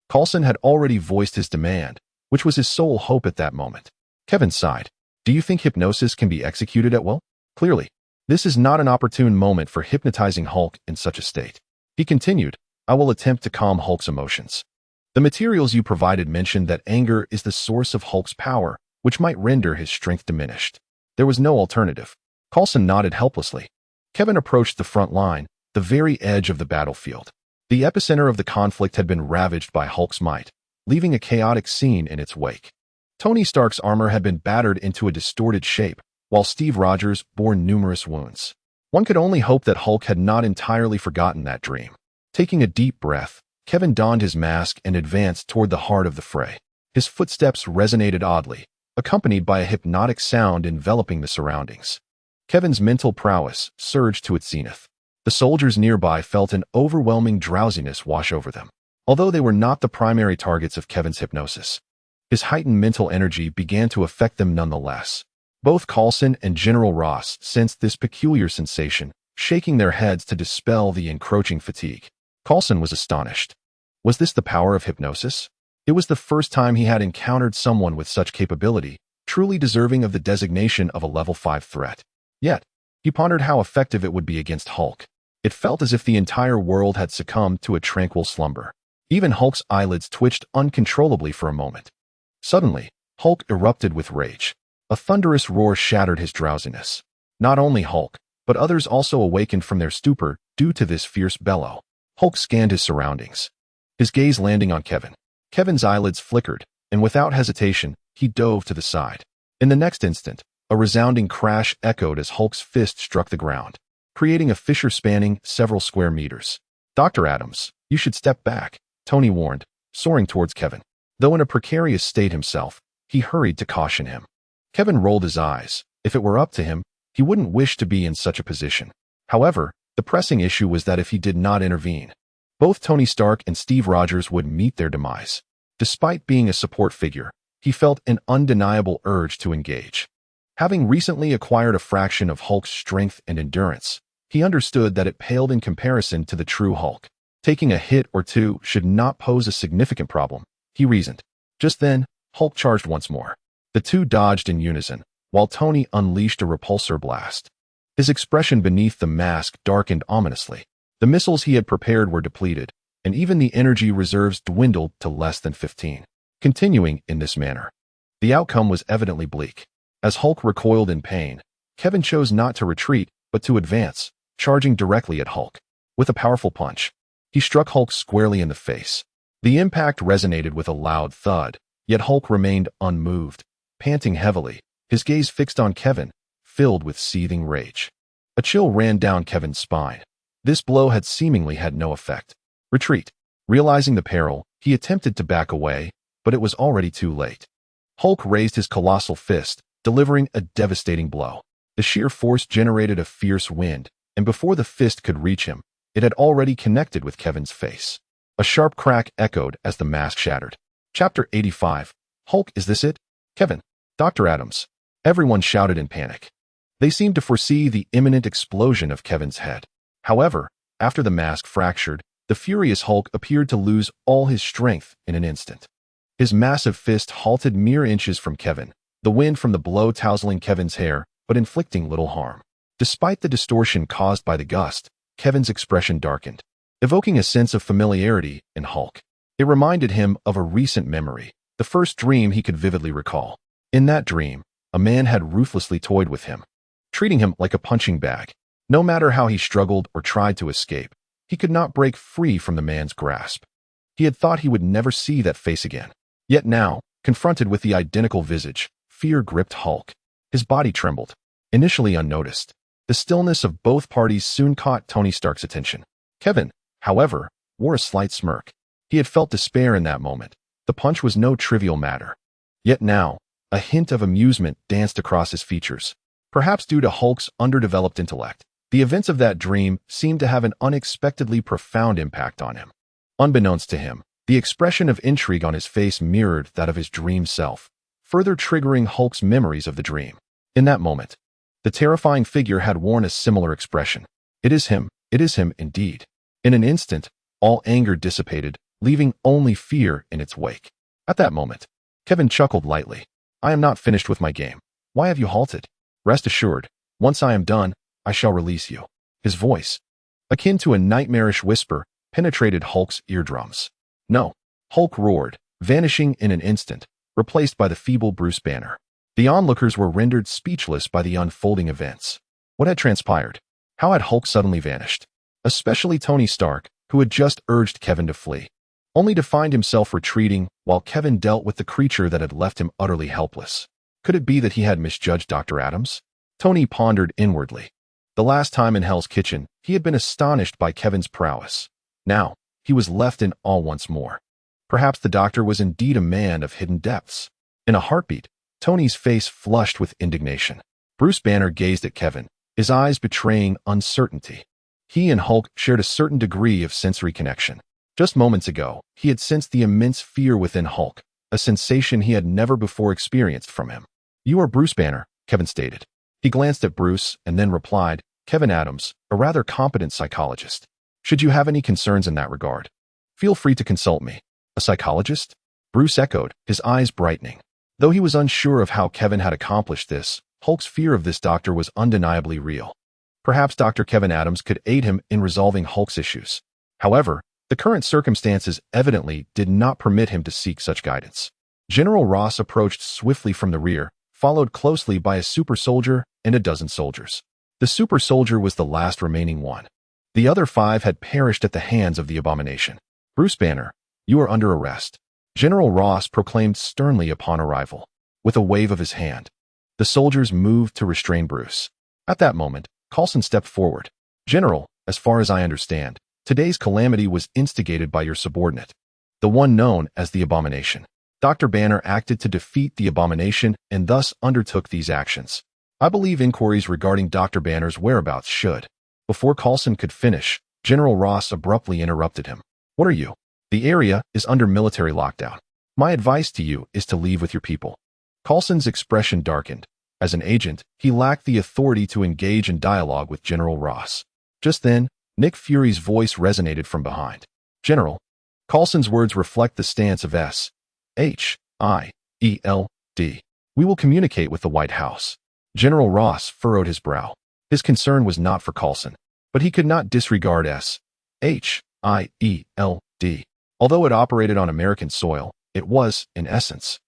Coulson had already voiced his demand, which was his sole hope at that moment. Kevin sighed. "Do you think hypnosis can be executed at will?" "Clearly, this is not an opportune moment for hypnotizing Hulk in such a state." He continued, "I will attempt to calm Hulk's emotions. The materials you provided mentioned that anger is the source of Hulk's power, which might render his strength diminished. There was no alternative." Coulson nodded helplessly. Kevin approached the front line, the very edge of the battlefield. The epicenter of the conflict had been ravaged by Hulk's might, leaving a chaotic scene in its wake. Tony Stark's armor had been battered into a distorted shape, while Steve Rogers bore numerous wounds. One could only hope that Hulk had not entirely forgotten that dream. Taking a deep breath, Kevin donned his mask and advanced toward the heart of the fray. His footsteps resonated oddly, accompanied by a hypnotic sound enveloping the surroundings. Kevin's mental prowess surged to its zenith. The soldiers nearby felt an overwhelming drowsiness wash over them. Although they were not the primary targets of Kevin's hypnosis, his heightened mental energy began to affect them nonetheless. Both Coulson and General Ross sensed this peculiar sensation, shaking their heads to dispel the encroaching fatigue. Coulson was astonished. Was this the power of hypnosis? It was the first time he had encountered someone with such capability, truly deserving of the designation of a level 5 threat. Yet, he pondered how effective it would be against Hulk. It felt as if the entire world had succumbed to a tranquil slumber. Even Hulk's eyelids twitched uncontrollably for a moment. Suddenly, Hulk erupted with rage. A thunderous roar shattered his drowsiness. Not only Hulk, but others also awakened from their stupor due to this fierce bellow. Hulk scanned his surroundings, his gaze landing on Kevin. Kevin's eyelids flickered, and without hesitation, he dove to the side. In the next instant, a resounding crash echoed as Hulk's fist struck the ground, creating a fissure spanning several square meters. "Dr. Adams, you should step back," Tony warned, soaring towards Kevin. Though in a precarious state himself, he hurried to caution him. Kevin rolled his eyes. If it were up to him, he wouldn't wish to be in such a position. However, the pressing issue was that if he did not intervene, both Tony Stark and Steve Rogers would meet their demise. Despite being a support figure, he felt an undeniable urge to engage. Having recently acquired a fraction of Hulk's strength and endurance, he understood that it paled in comparison to the true Hulk. Taking a hit or two should not pose a significant problem, he reasoned. Just then, Hulk charged once more. The two dodged in unison, while Tony unleashed a repulsor blast. His expression beneath the mask darkened ominously. The missiles he had prepared were depleted, and even the energy reserves dwindled to less than 15. Continuing in this manner, the outcome was evidently bleak. As Hulk recoiled in pain, Kevin chose not to retreat, but to advance, charging directly at Hulk. With a powerful punch, he struck Hulk squarely in the face. The impact resonated with a loud thud, yet Hulk remained unmoved, panting heavily, his gaze fixed on Kevin, filled with seething rage. A chill ran down Kevin's spine. This blow had seemingly had no effect. Retreat. Realizing the peril, he attempted to back away, but it was already too late. Hulk raised his colossal fist, delivering a devastating blow. The sheer force generated a fierce wind, and before the fist could reach him, It had already connected with Kevin's face. A sharp crack echoed as the mask shattered. Chapter 85. Hulk, is this it? Kevin. Dr. Adams. Everyone shouted in panic. They seemed to foresee the imminent explosion of Kevin's head. However, after the mask fractured, the furious Hulk appeared to lose all his strength in an instant. His massive fist halted mere inches from Kevin, the wind from the blow tousling Kevin's hair, but inflicting little harm. Despite the distortion caused by the gust, Kevin's expression darkened, evoking a sense of familiarity in Hulk. It reminded him of a recent memory, the first dream he could vividly recall. In that dream, a man had ruthlessly toyed with him, treating him like a punching bag. No matter how he struggled or tried to escape, he could not break free from the man's grasp. He had thought he would never see that face again. Yet now, confronted with the identical visage, fear gripped Hulk. His body trembled, initially unnoticed. The stillness of both parties soon caught Tony Stark's attention. Kevin, however, wore a slight smirk. He had felt despair in that moment. The punch was no trivial matter. Yet now, a hint of amusement danced across his features. Perhaps due to Hulk's underdeveloped intellect, the events of that dream seemed to have an unexpectedly profound impact on him. Unbeknownst to him, the expression of intrigue on his face mirrored that of his dream self, further triggering Hulk's memories of the dream. In that moment, the terrifying figure had worn a similar expression. It is him indeed. In an instant, all anger dissipated, leaving only fear in its wake. At that moment, Kevin chuckled lightly. I am not finished with my game. Why have you halted? Rest assured, once I am done, I shall release you. His voice, akin to a nightmarish whisper, penetrated Hulk's eardrums. No, Hulk roared, vanishing in an instant, replaced by the feeble Bruce Banner. The onlookers were rendered speechless by the unfolding events. What had transpired? How had Hulk suddenly vanished? Especially Tony Stark, who had just urged Kevin to flee, only to find himself retreating while Kevin dealt with the creature that had left him utterly helpless. Could it be that he had misjudged Dr. Adams? Tony pondered inwardly. The last time in Hell's Kitchen, he had been astonished by Kevin's prowess. Now, he was left in awe once more. Perhaps the doctor was indeed a man of hidden depths. In a heartbeat, Tony's face flushed with indignation. Bruce Banner gazed at Kevin, his eyes betraying uncertainty. He and Hulk shared a certain degree of sensory connection. Just moments ago, he had sensed the immense fear within Hulk, a sensation he had never before experienced from him. You are Bruce Banner, Kevin stated. He glanced at Bruce and then replied, Kevin Adams, a rather competent psychologist. Should you have any concerns in that regard, feel free to consult me. A psychologist? Bruce echoed, his eyes brightening. Though he was unsure of how Kevin had accomplished this, Hulk's fear of this doctor was undeniably real. Perhaps Dr. Kevin Adams could aid him in resolving Hulk's issues. However, the current circumstances evidently did not permit him to seek such guidance. General Ross approached swiftly from the rear, followed closely by a super soldier and a dozen soldiers. The super soldier was the last remaining one. The other 5 had perished at the hands of the abomination. Bruce Banner, you are under arrest, General Ross proclaimed sternly upon arrival. With a wave of his hand, the soldiers moved to restrain Bruce. At that moment, Coulson stepped forward. General, as far as I understand, today's calamity was instigated by your subordinate, the one known as the abomination. Dr. Banner acted to defeat the abomination and thus undertook these actions. I believe inquiries regarding Dr. Banner's whereabouts should. Before Coulson could finish, General Ross abruptly interrupted him. What are you? The area is under military lockdown. My advice to you is to leave with your people. Coulson's expression darkened. As an agent, he lacked the authority to engage in dialogue with General Ross. Just then, Nick Fury's voice resonated from behind. General, Coulson's words reflect the stance of S.H.I.E.L.D. We will communicate with the White House. General Ross furrowed his brow. His concern was not for Coulson, but he could not disregard S.H.I.E.L.D. Although it operated on American soil, it was, in essence,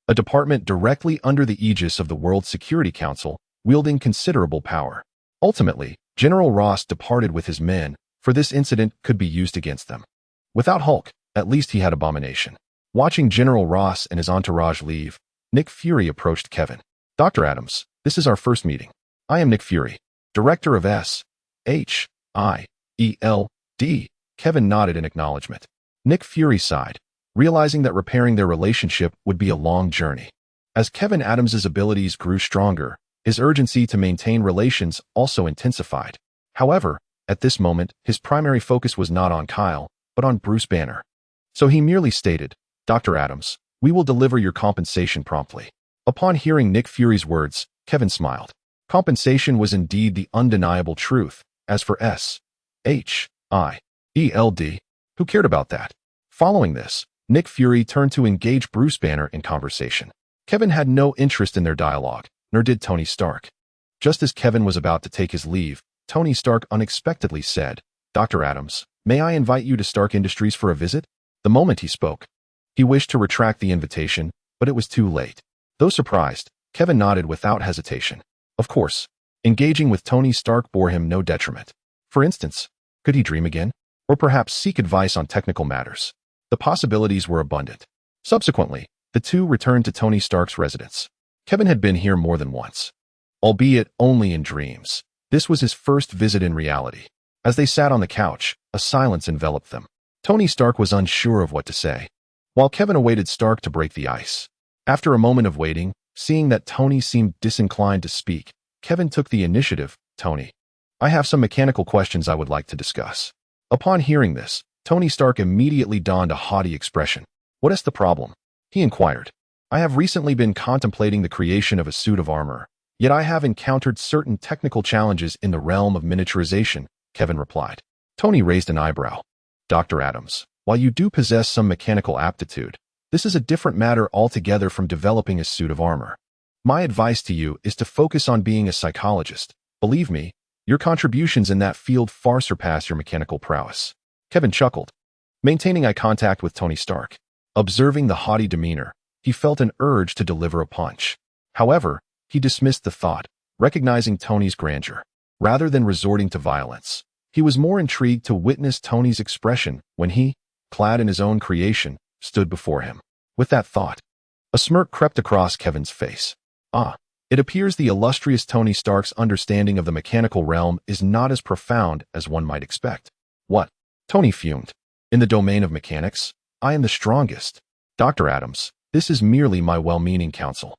a department directly under the aegis of the World Security Council, wielding considerable power. Ultimately, General Ross departed with his men, for this incident could be used against them. Without Hulk, at least he had Abomination. Watching General Ross and his entourage leave, Nick Fury approached Kevin. Dr. Adams, this is our first meeting. I am Nick Fury, director of S.H.I.E.L.D. Kevin nodded in acknowledgement. Nick Fury sighed, realizing that repairing their relationship would be a long journey. As Kevin Adams's abilities grew stronger, his urgency to maintain relations also intensified. However, At this moment, his primary focus was not on Kyle, but on Bruce Banner. So he merely stated, "Dr. Adams, we will deliver your compensation promptly." Upon hearing Nick Fury's words, Kevin smiled. Compensation was indeed the undeniable truth. As for S.H.I.E.L.D., who cared about that? Following this, Nick Fury turned to engage Bruce Banner in conversation. Kevin had no interest in their dialogue, nor did Tony Stark. Just as Kevin was about to take his leave, Tony Stark unexpectedly said, "Dr. Adams, may I invite you to Stark Industries for a visit?" The moment he spoke, he wished to retract the invitation, but it was too late. Though surprised, Kevin nodded without hesitation. Of course, engaging with Tony Stark bore him no detriment. For instance, could he dream again? Or perhaps seek advice on technical matters? The possibilities were abundant. Subsequently, the two returned to Tony Stark's residence. Kevin had been here more than once, albeit only in dreams. This was his first visit in reality. As they sat on the couch, a silence enveloped them. Tony Stark was unsure of what to say, while Kevin awaited Stark to break the ice. After a moment of waiting, seeing that Tony seemed disinclined to speak, Kevin took the initiative. "Tony, I have some mechanical questions I would like to discuss." Upon hearing this, Tony Stark immediately donned a haughty expression. "What is the problem?" he inquired. "I have recently been contemplating the creation of a suit of armor, yet I have encountered certain technical challenges in the realm of miniaturization," Kevin replied. Tony raised an eyebrow. "Dr. Adams, while you do possess some mechanical aptitude, this is a different matter altogether from developing a suit of armor. My advice to you is to focus on being a psychologist. Believe me, your contributions in that field far surpass your mechanical prowess." Kevin chuckled, maintaining eye contact with Tony Stark. Observing the haughty demeanor, he felt an urge to deliver a punch. However, he dismissed the thought, recognizing Tony's grandeur. Rather than resorting to violence, he was more intrigued to witness Tony's expression when he, clad in his own creation, stood before him. With that thought, a smirk crept across Kevin's face. It appears the illustrious Tony Stark's understanding of the mechanical realm is not as profound as one might expect. "What?" Tony fumed. "In the domain of mechanics, I am the strongest. Dr. Adams, this is merely my well-meaning counsel.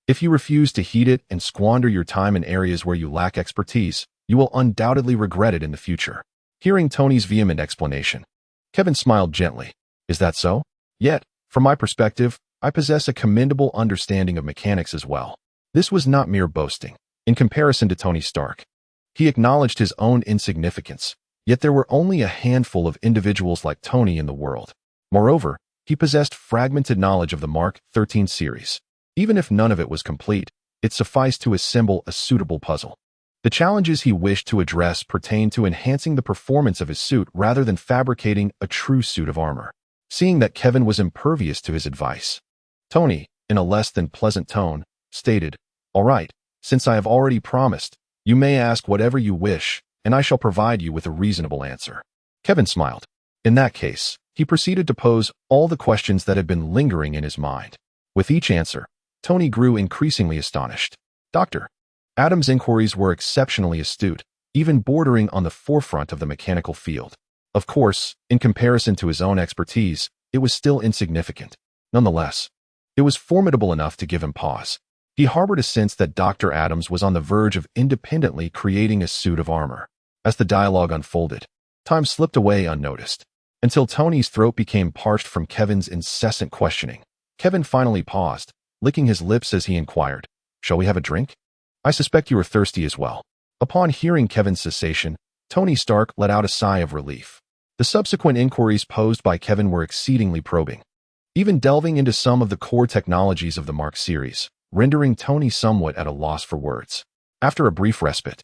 If you refuse to heed it and squander your time in areas where you lack expertise, you will undoubtedly regret it in the future." Hearing Tony's vehement explanation, Kevin smiled gently. "Is that so? Yet, from my perspective, I possess a commendable understanding of mechanics as well." This was not mere boasting. In comparison to Tony Stark, he acknowledged his own insignificance, yet there were only a handful of individuals like Tony in the world. Moreover, he possessed fragmented knowledge of the Mark 13 series. Even if none of it was complete, it sufficed to assemble a suitable puzzle. The challenges he wished to address pertained to enhancing the performance of his suit rather than fabricating a true suit of armor. Seeing that Kevin was impervious to his advice, Tony, in a less than pleasant tone, stated, "All right, since I have already promised, you may ask whatever you wish, and I shall provide you with a reasonable answer." Kevin smiled. In that case, he proceeded to pose all the questions that had been lingering in his mind. With each answer, Tony grew increasingly astonished. Dr. Adams' inquiries were exceptionally astute, even bordering on the forefront of the mechanical field. Of course, in comparison to his own expertise, it was still insignificant. Nonetheless, it was formidable enough to give him pause. He harbored a sense that Dr. Adams was on the verge of independently creating a suit of armor. As the dialogue unfolded, time slipped away unnoticed, until Tony's throat became parched from Kevin's incessant questioning. Kevin finally paused, licking his lips as he inquired, "Shall we have a drink? I suspect you are thirsty as well." Upon hearing Kevin's cessation, Tony Stark let out a sigh of relief. The subsequent inquiries posed by Kevin were exceedingly probing, even delving into some of the core technologies of the Mark series, rendering Tony somewhat at a loss for words. After a brief respite,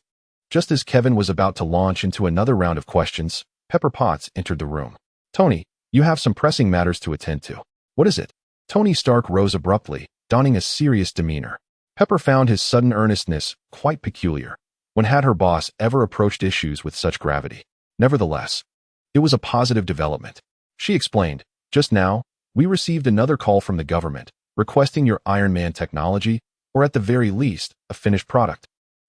just as Kevin was about to launch into another round of questions, Pepper Potts entered the room. "Tony, you have some pressing matters to attend to." "What is it?" Tony Stark rose abruptly, donning a serious demeanor. Pepper found his sudden earnestness quite peculiar. When had her boss ever approached issues with such gravity? Nevertheless, it was a positive development. She explained, "Just now, we received another call from the government, requesting your Iron Man technology, or at the very least, a finished product."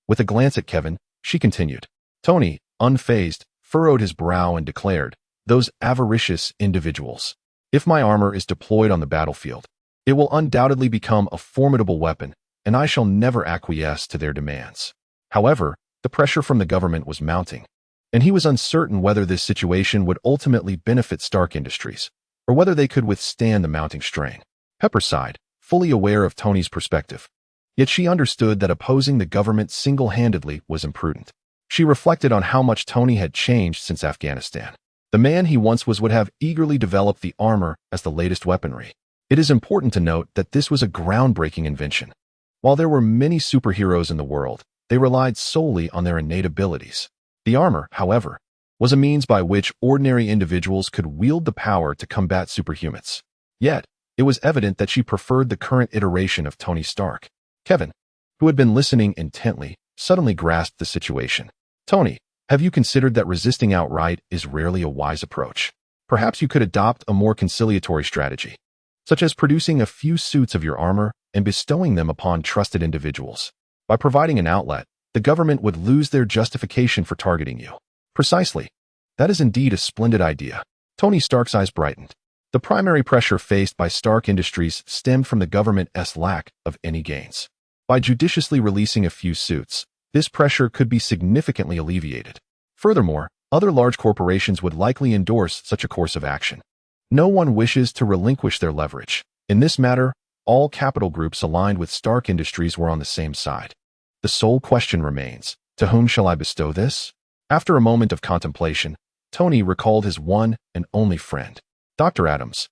With a glance at Kevin, she continued. Tony, unfazed, furrowed his brow and declared, "Those avaricious individuals. If my armor is deployed on the battlefield, it will undoubtedly become a formidable weapon, and I shall never acquiesce to their demands." However, the pressure from the government was mounting. and he was uncertain whether this situation would ultimately benefit Stark Industries, or whether they could withstand the mounting strain. Pepper sighed, fully aware of Tony's perspective. Yet she understood that opposing the government single-handedly was imprudent. She reflected on how much Tony had changed since Afghanistan. The man he once was would have eagerly developed the armor as the latest weaponry. It is important to note that this was a groundbreaking invention. While there were many superheroes in the world, they relied solely on their innate abilities. The armor, however, was a means by which ordinary individuals could wield the power to combat superhumans. Yet, it was evident that she preferred the current iteration of Tony Stark. Kevin, who had been listening intently, suddenly grasped the situation. Tony, have you considered that resisting outright is rarely a wise approach? Perhaps you could adopt a more conciliatory strategy, such as producing a few suits of your armor and bestowing them upon trusted individuals. By providing an outlet, the government would lose their justification for targeting you. Precisely. That is indeed a splendid idea. Tony Stark's eyes brightened. The primary pressure faced by Stark Industries stemmed from the government's lack of any gains. By judiciously releasing a few suits, this pressure could be significantly alleviated. Furthermore, other large corporations would likely endorse such a course of action. No one wishes to relinquish their leverage. In this matter, all capital groups aligned with Stark Industries were on the same side. The sole question remains, to whom shall I bestow this? After a moment of contemplation, Tony recalled his one and only friend. Dr. Adams,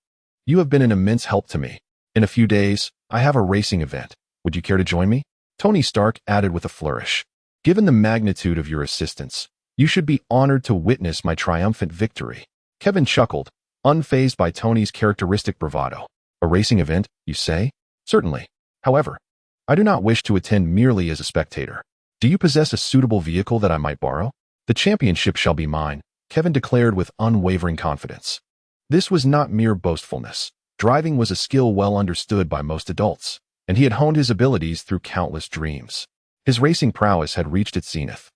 you have been an immense help to me. In a few days, I have a racing event. Would you care to join me? Tony Stark added with a flourish. Given the magnitude of your assistance, you should be honored to witness my triumphant victory. Kevin chuckled, unfazed by Tony's characteristic bravado. A racing event, you say? Certainly. However, I do not wish to attend merely as a spectator. Do you possess a suitable vehicle that I might borrow? The championship shall be mine, Kevin declared with unwavering confidence. This was not mere boastfulness. Driving was a skill well understood by most adults, and he had honed his abilities through countless dreams. His racing prowess had reached its zenith.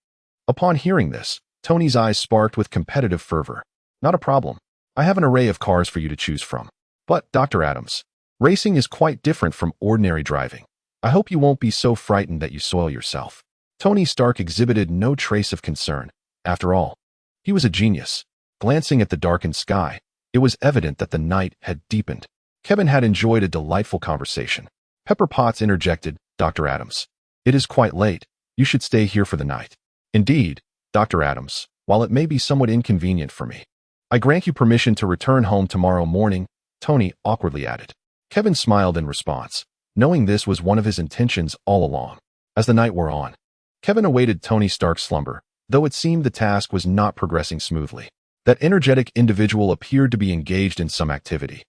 Upon hearing this, Tony's eyes sparked with competitive fervor. Not a problem. I have an array of cars for you to choose from. But, Dr. Adams, racing is quite different from ordinary driving. I hope you won't be so frightened that you soil yourself. Tony Stark exhibited no trace of concern. After all, he was a genius. Glancing at the darkened sky, it was evident that the night had deepened. Kevin had enjoyed a delightful conversation. Pepper Potts interjected, Dr. Adams, it is quite late. You should stay here for the night. Indeed, Dr. Adams, while it may be somewhat inconvenient for me, I grant you permission to return home tomorrow morning, Tony awkwardly added. Kevin smiled in response, knowing this was one of his intentions all along. As the night wore on, Kevin awaited Tony Stark's slumber, though it seemed the task was not progressing smoothly. That energetic individual appeared to be engaged in some activity,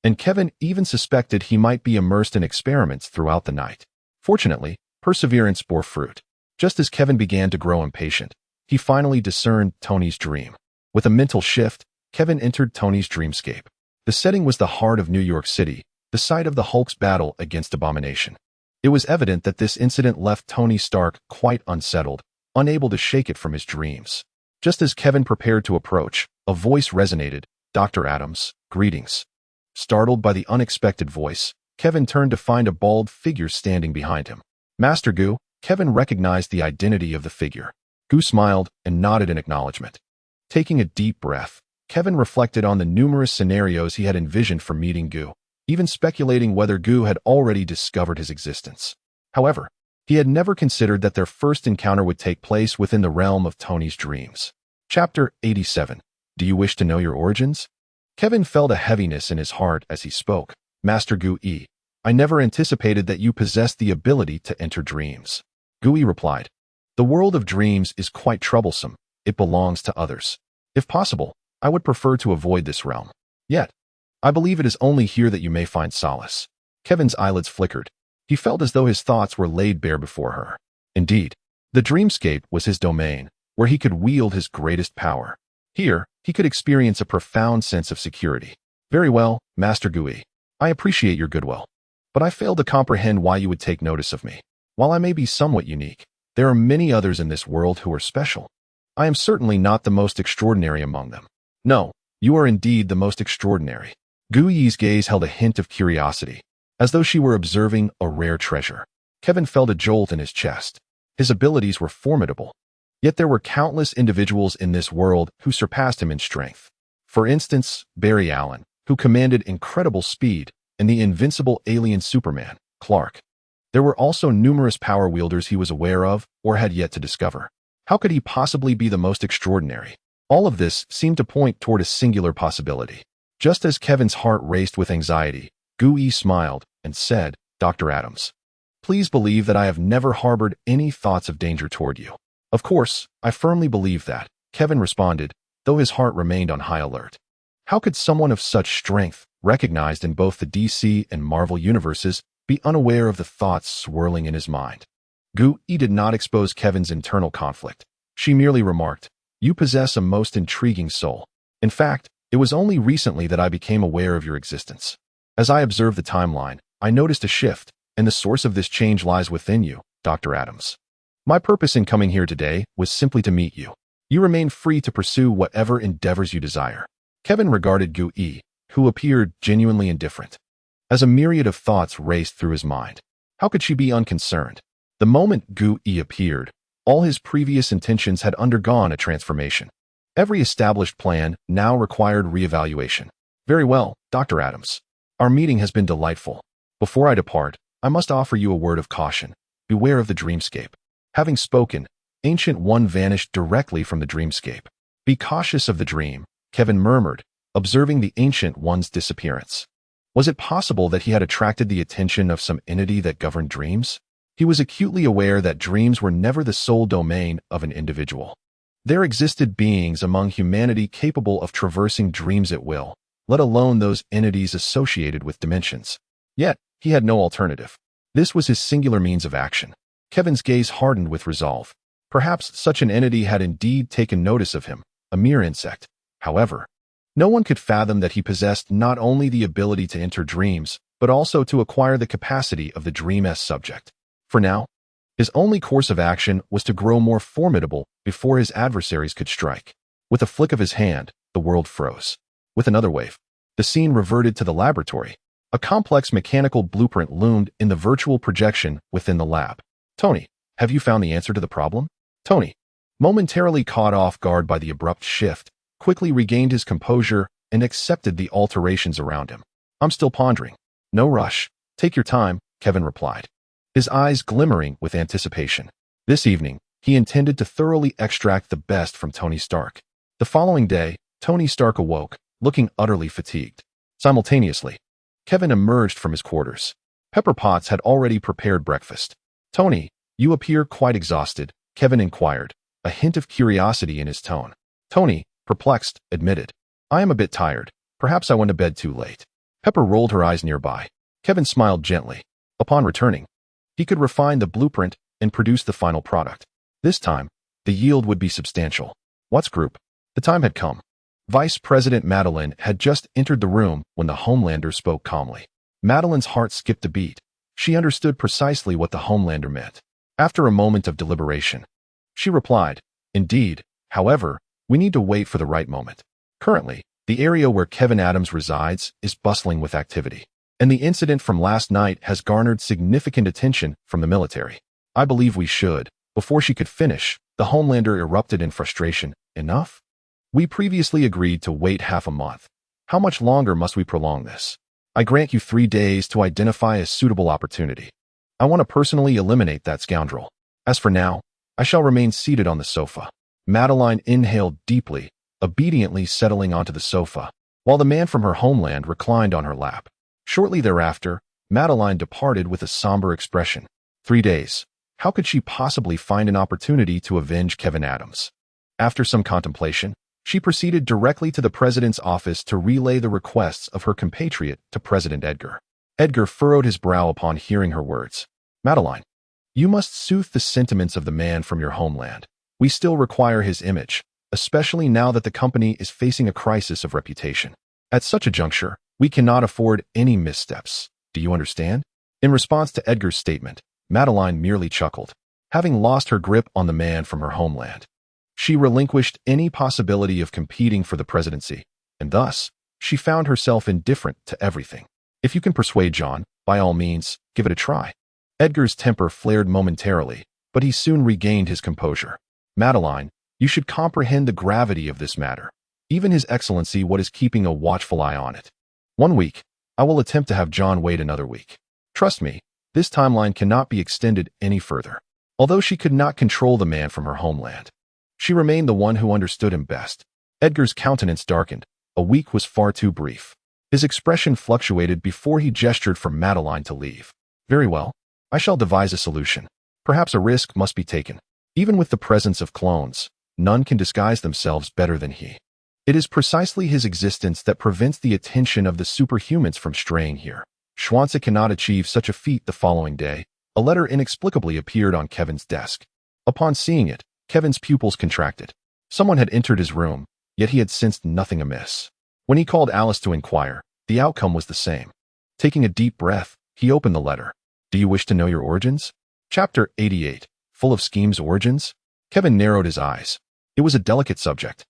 and Kevin even suspected he might be immersed in experiments throughout the night. Fortunately, perseverance bore fruit. Just as Kevin began to grow impatient, he finally discerned Tony's dream. With a mental shift, Kevin entered Tony's dreamscape. The setting was the heart of New York City, the site of the Hulk's battle against Abomination. It was evident that this incident left Tony Stark quite unsettled, unable to shake it from his dreams. Just as Kevin prepared to approach, a voice resonated, Dr. Adams, greetings. Startled by the unexpected voice, Kevin turned to find a bald figure standing behind him. Master Goo, Kevin recognized the identity of the figure. Goo smiled and nodded in acknowledgement. Taking a deep breath, Kevin reflected on the numerous scenarios he had envisioned for meeting Goo, even speculating whether Goo had already discovered his existence. However, he had never considered that their first encounter would take place within the realm of Tony's dreams. Chapter 87. Do you wish to know your origins? Kevin felt a heaviness in his heart as he spoke. Master Goo-e, I never anticipated that you possessed the ability to enter dreams. Goo-e replied, the world of dreams is quite troublesome. It belongs to others. If possible, I would prefer to avoid this realm. Yet, I believe it is only here that you may find solace. Kevin's eyelids flickered. He felt as though his thoughts were laid bare before her. Indeed, the dreamscape was his domain, where he could wield his greatest power. Here, he could experience a profound sense of security. Very well, Master Goo-e. I appreciate your goodwill, but I fail to comprehend why you would take notice of me. While I may be somewhat unique, there are many others in this world who are special. I am certainly not the most extraordinary among them. No, you are indeed the most extraordinary. Goo-e's gaze held a hint of curiosity, as though she were observing a rare treasure. Kevin felt a jolt in his chest. His abilities were formidable, Yet there were countless individuals in this world who surpassed him in strength. For instance, Barry Allen, who commanded incredible speed, and the invincible alien Superman, Clark. There were also numerous power wielders he was aware of or had yet to discover. How could he possibly be the most extraordinary? All of this seemed to point toward a singular possibility. Just as Kevin's heart raced with anxiety, Gu smiled and said, "Dr. Adams, please believe that I have never harbored any thoughts of danger toward you." "Of course, I firmly believe that," Kevin responded, though his heart remained on high alert. How could someone of such strength, recognized in both the DC and Marvel universes, be unaware of the thoughts swirling in his mind? Gu did not expose Kevin's internal conflict. She merely remarked, "You possess a most intriguing soul. In fact, it was only recently that I became aware of your existence. As I observed the timeline, I noticed a shift, and the source of this change lies within you, Dr. Adams. My purpose in coming here today was simply to meet you. You remain free to pursue whatever endeavors you desire." Kevin regarded Gu, who appeared genuinely indifferent. As a myriad of thoughts raced through his mind, how could she be unconcerned? The moment Gu appeared, all his previous intentions had undergone a transformation. Every established plan now required reevaluation. "Very well, Dr. Adams. Our meeting has been delightful. Before I depart, I must offer you a word of caution. Beware of the dreamscape." Having spoken, Ancient One vanished directly from the dreamscape. "Be cautious of the dream," Kevin murmured, observing the Ancient One's disappearance. Was it possible that he had attracted the attention of some entity that governed dreams? He was acutely aware that dreams were never the sole domain of an individual. There existed beings among humanity capable of traversing dreams at will, let alone those entities associated with dimensions. Yet, he had no alternative. This was his singular means of action. Kevin's gaze hardened with resolve. Perhaps such an entity had indeed taken notice of him, a mere insect. However, no one could fathom that he possessed not only the ability to enter dreams, but also to acquire the capacity of the dream-esque subject. For now, his only course of action was to grow more formidable before his adversaries could strike. With a flick of his hand, the world froze. With another wave, the scene reverted to the laboratory. A complex mechanical blueprint loomed in the virtual projection within the lab. "Tony, have you found the answer to the problem?" Tony, momentarily caught off guard by the abrupt shift, quickly regained his composure and accepted the alterations around him. "I'm still pondering." "No rush. Take your time," Kevin replied, his eyes glimmering with anticipation. This evening, he intended to thoroughly extract the best from Tony Stark. The following day, Tony Stark awoke, looking utterly fatigued. Simultaneously, Kevin emerged from his quarters. Pepper Potts had already prepared breakfast. "Tony, you appear quite exhausted," Kevin inquired, a hint of curiosity in his tone. Tony, perplexed, admitted, "I am a bit tired. Perhaps I went to bed too late." Pepper rolled her eyes nearby. Kevin smiled gently. Upon returning, he could refine the blueprint and produce the final product. This time, the yield would be substantial. "What's group?" The time had come. Vice President Madeline had just entered the room when the Homelander spoke calmly. Madeline's heart skipped a beat. She understood precisely what the Homelander meant. After a moment of deliberation, she replied, "Indeed, however, we need to wait for the right moment. Currently, the area where Kevin Adams resides is bustling with activity, and the incident from last night has garnered significant attention from the military. I believe we should." Before she could finish, the Homelander erupted in frustration. "Enough? We previously agreed to wait half a month. How much longer must we prolong this? I grant you 3 days to identify a suitable opportunity. I want to personally eliminate that scoundrel. As for now, I shall remain seated on the sofa." Madeline inhaled deeply, obediently settling onto the sofa, while the man from her homeland reclined on her lap. Shortly thereafter, Madeline departed with a somber expression. 3 days. How could she possibly find an opportunity to avenge Kevin Adams? After some contemplation, she proceeded directly to the president's office to relay the requests of her compatriot to President Edgar. Edgar furrowed his brow upon hearing her words. "Madeline, you must soothe the sentiments of the man from your homeland. We still require his image, especially now that the company is facing a crisis of reputation. At such a juncture, we cannot afford any missteps. Do you understand?" In response to Edgar's statement, Madeline merely chuckled. Having lost her grip on the man from her homeland, she relinquished any possibility of competing for the presidency, and thus, she found herself indifferent to everything. "If you can persuade John, by all means, give it a try." Edgar's temper flared momentarily, but he soon regained his composure. Madeline, you should comprehend the gravity of this matter. Even His Excellency what is keeping a watchful eye on it. 1 week. I will attempt to have John wait another week. Trust me, this timeline cannot be extended any further. Although she could not control the man from her homeland, she remained the one who understood him best. Edgar's countenance darkened. A week was far too brief. His expression fluctuated before he gestured for Madeline to leave. Very well. I shall devise a solution. Perhaps a risk must be taken. Even with the presence of clones, none can disguise themselves better than he. It is precisely his existence that prevents the attention of the superhumans from straying here. Schwanze cannot achieve such a feat. The following day, a letter inexplicably appeared on Kevin's desk. Upon seeing it, Kevin's pupils contracted. Someone had entered his room, yet he had sensed nothing amiss. When he called Alice to inquire, the outcome was the same. Taking a deep breath, he opened the letter. Do you wish to know your origins? Chapter 88. Full of schemes. Origins? Kevin narrowed his eyes. It was a delicate subject.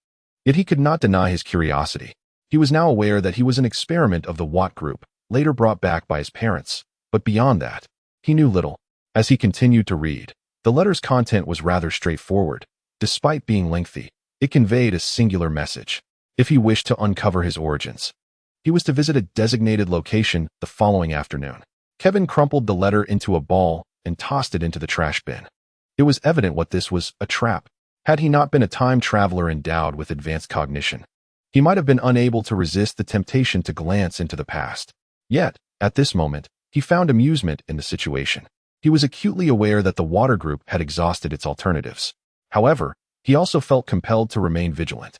Yet he could not deny his curiosity. He was now aware that he was an experiment of the Watt group, later brought back by his parents, but beyond that, he knew little. As he continued to read, the letter's content was rather straightforward. Despite being lengthy, it conveyed a singular message. If he wished to uncover his origins, he was to visit a designated location the following afternoon. Kevin crumpled the letter into a ball and tossed it into the trash bin. It was evident what this was, a trap. Had he not been a time traveler endowed with advanced cognition, he might have been unable to resist the temptation to glance into the past. Yet, at this moment, he found amusement in the situation. He was acutely aware that the water group had exhausted its alternatives. However, he also felt compelled to remain vigilant,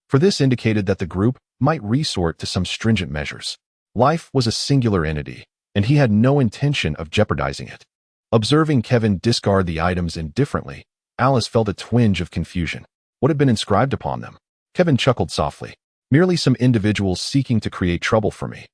for this indicated that the group might resort to some stringent measures. Life was a singular entity, and he had no intention of jeopardizing it. Observing Kevin discard the items indifferently, Alice felt a twinge of confusion. What had been inscribed upon them? Kevin chuckled softly. Merely some individuals seeking to create trouble for me.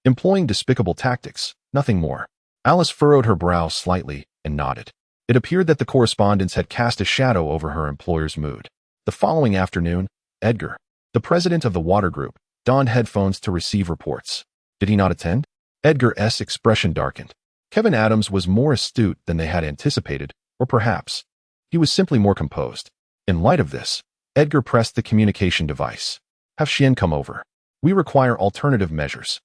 Employing despicable tactics, nothing more. Alice furrowed her brow slightly and nodded. It appeared that the correspondence had cast a shadow over her employer's mood. The following afternoon, Edgar, the president of the water group, donned headphones to receive reports. Did he not attend? Edgar's expression darkened. Kevin Adams was more astute than they had anticipated, or perhaps he was simply more composed. In light of this, Edgar pressed the communication device. Have Xian come over. We require alternative measures.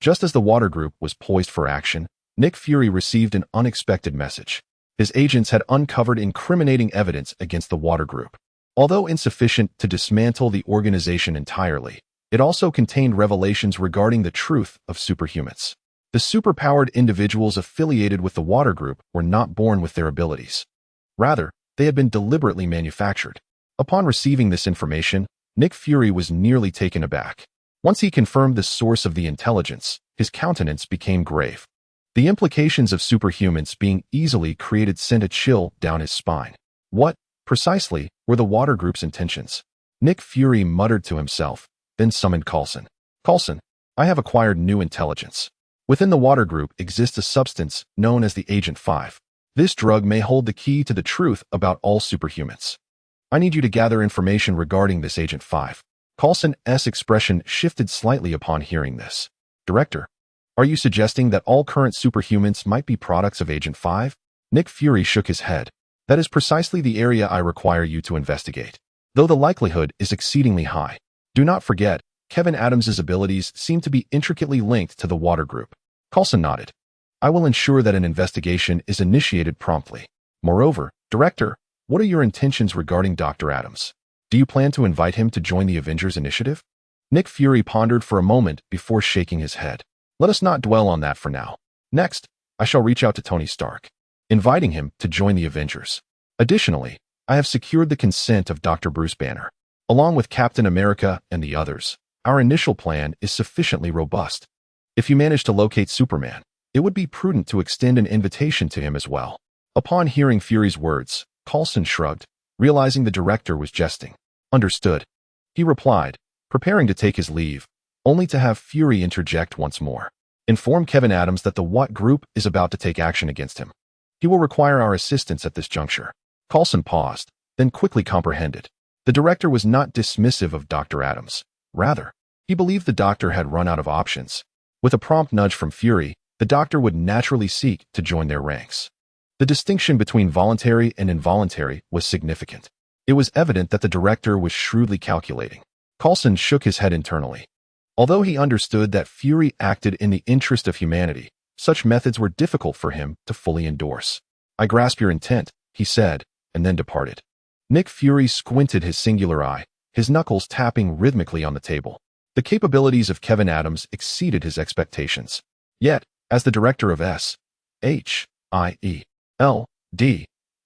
Just as the water group was poised for action, Nick Fury received an unexpected message. His agents had uncovered incriminating evidence against the water group. Although insufficient to dismantle the organization entirely, it also contained revelations regarding the truth of superhumans. The superpowered individuals affiliated with the water group were not born with their abilities. Rather, they had been deliberately manufactured. Upon receiving this information, Nick Fury was nearly taken aback. Once he confirmed the source of the intelligence, his countenance became grave. The implications of superhumans being easily created sent a chill down his spine. What, precisely, were the water group's intentions? Nick Fury muttered to himself, then summoned Coulson. Coulson, I have acquired new intelligence. Within the water group exists a substance known as the Agent 5. This drug may hold the key to the truth about all superhumans. I need you to gather information regarding this Agent 5. Coulson's expression shifted slightly upon hearing this. Director, are you suggesting that all current superhumans might be products of Agent 5? Nick Fury shook his head. That is precisely the area I require you to investigate, though the likelihood is exceedingly high. Do not forget, Kevin Adams's abilities seem to be intricately linked to the water group. Coulson nodded. I will ensure that an investigation is initiated promptly. Moreover, Director, what are your intentions regarding Dr. Adams? Do you plan to invite him to join the Avengers initiative? Nick Fury pondered for a moment before shaking his head. Let us not dwell on that for now. Next, I shall reach out to Tony Stark, inviting him to join the Avengers. Additionally, I have secured the consent of Dr. Bruce Banner. Along with Captain America and the others, our initial plan is sufficiently robust. If you manage to locate Superman, it would be prudent to extend an invitation to him as well. Upon hearing Fury's words, Coulson shrugged, realizing the director was jesting. Understood. He replied, preparing to take his leave, only to have Fury interject once more. Inform Kevin Adams that the Watt Group is about to take action against him. He will require our assistance at this juncture. Coulson paused, then quickly comprehended. The director was not dismissive of Dr. Adams. Rather, he believed the doctor had run out of options. With a prompt nudge from Fury, the doctor would naturally seek to join their ranks. The distinction between voluntary and involuntary was significant. It was evident that the director was shrewdly calculating. Coulson shook his head internally. Although he understood that Fury acted in the interest of humanity, such methods were difficult for him to fully endorse. "I grasp your intent," he said, and then departed. Nick Fury squinted his singular eye, his knuckles tapping rhythmically on the table. The capabilities of Kevin Adams exceeded his expectations. Yet, as the director of S.H.I.E.L.D.,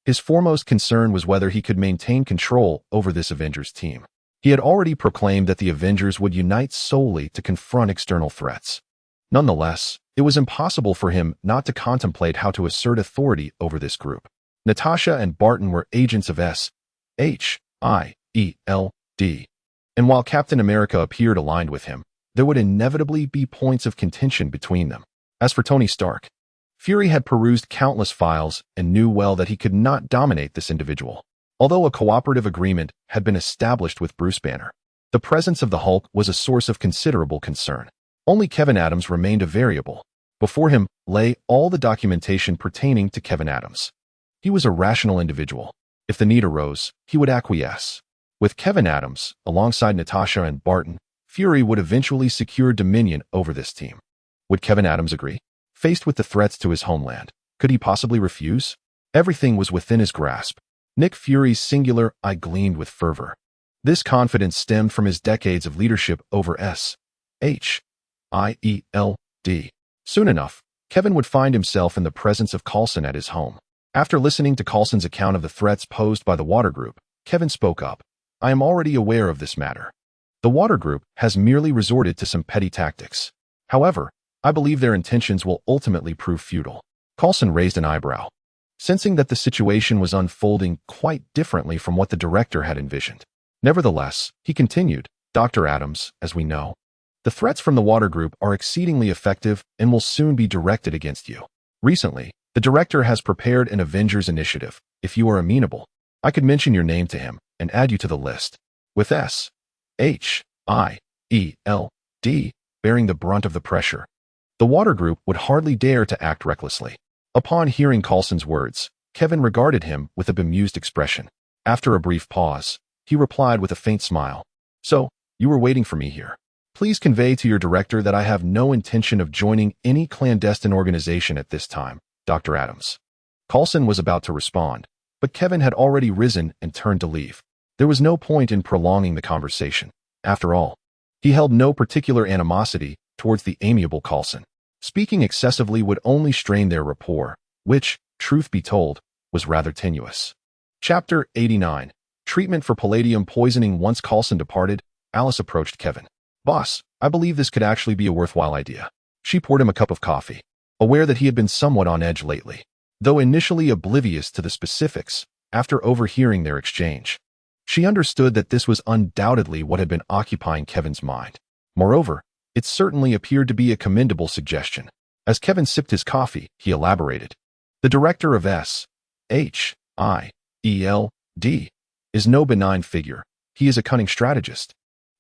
his foremost concern was whether he could maintain control over this Avengers team. He had already proclaimed that the Avengers would unite solely to confront external threats. Nonetheless, it was impossible for him not to contemplate how to assert authority over this group. Natasha and Barton were agents of S.H.I.E.L.D., and while Captain America appeared aligned with him, there would inevitably be points of contention between them. As for Tony Stark, Fury had perused countless files and knew well that he could not dominate this individual. Although a cooperative agreement had been established with Bruce Banner, the presence of the Hulk was a source of considerable concern. Only Kevin Adams remained a variable. Before him lay all the documentation pertaining to Kevin Adams. He was a rational individual. If the need arose, he would acquiesce. With Kevin Adams, alongside Natasha and Barton, Fury would eventually secure dominion over this team. Would Kevin Adams agree? Faced with the threats to his homeland, could he possibly refuse? Everything was within his grasp. Nick Fury's singular eye gleamed with fervor. This confidence stemmed from his decades of leadership over S.H.I.E.L.D. Soon enough, Kevin would find himself in the presence of Coulson at his home. After listening to Coulson's account of the threats posed by the Water Group, Kevin spoke up. "I am already aware of this matter. The Water Group has merely resorted to some petty tactics. However, I believe their intentions will ultimately prove futile." Coulson raised an eyebrow, sensing that the situation was unfolding quite differently from what the director had envisioned. Nevertheless, he continued, "Dr. Adams, as we know, the threats from the Water Group are exceedingly effective and will soon be directed against you. Recently, the director has prepared an Avengers initiative. If you are amenable, I could mention your name to him and add you to the list. With S.H.I.E.L.D. bearing the brunt of the pressure, the Water Group would hardly dare to act recklessly." Upon hearing Coulson's words, Kevin regarded him with a bemused expression. After a brief pause, he replied with a faint smile. "So, you were waiting for me here. Please convey to your director that I have no intention of joining any clandestine organization at this time, Dr. Adams." Coulson was about to respond, but Kevin had already risen and turned to leave. There was no point in prolonging the conversation. After all, he held no particular animosity towards the amiable Coulson. Speaking excessively would only strain their rapport, which, truth be told, was rather tenuous. Chapter 89. Treatment for Palladium Poisoning. Once Coulson departed, Alice approached Kevin. "Boss, I believe this could actually be a worthwhile idea." She poured him a cup of coffee, aware that he had been somewhat on edge lately. Though initially oblivious to the specifics, after overhearing their exchange, she understood that this was undoubtedly what had been occupying Kevin's mind. Moreover, it certainly appeared to be a commendable suggestion. As Kevin sipped his coffee, he elaborated. "The director of S.H.I.E.L.D. is no benign figure. He is a cunning strategist,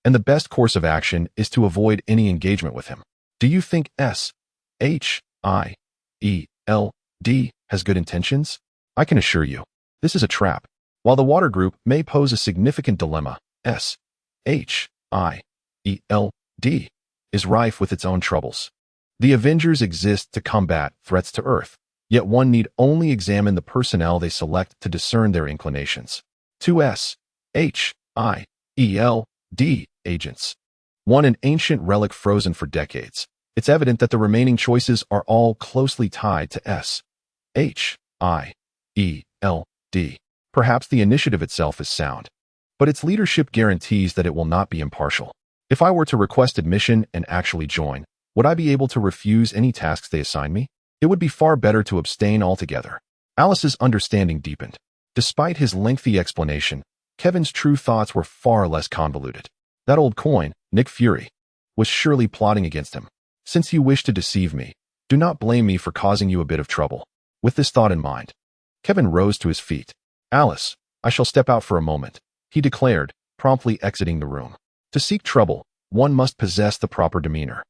and the best course of action is to avoid any engagement with him. Do you think S.H.I.E.L.D. has good intentions? I can assure you, this is a trap. While the Water Group may pose a significant dilemma, S.H.I.E.L.D. is rife with its own troubles. The Avengers exist to combat threats to Earth, yet one need only examine the personnel they select to discern their inclinations. 2 S.H.I.E.L.D. agents. 1 an ancient relic frozen for decades. It's evident that the remaining choices are all closely tied to S.H.I.E.L.D. Perhaps the initiative itself is sound, but its leadership guarantees that it will not be impartial. If I were to request admission and actually join, would I be able to refuse any tasks they assign me? It would be far better to abstain altogether." Alice's understanding deepened. Despite his lengthy explanation, Kevin's true thoughts were far less convoluted. That old coin, Nick Fury, was surely plotting against him. "Since you wish to deceive me, do not blame me for causing you a bit of trouble." With this thought in mind, Kevin rose to his feet. "Alice, I shall step out for a moment," he declared, promptly exiting the room. To seek trouble, one must possess the proper demeanor.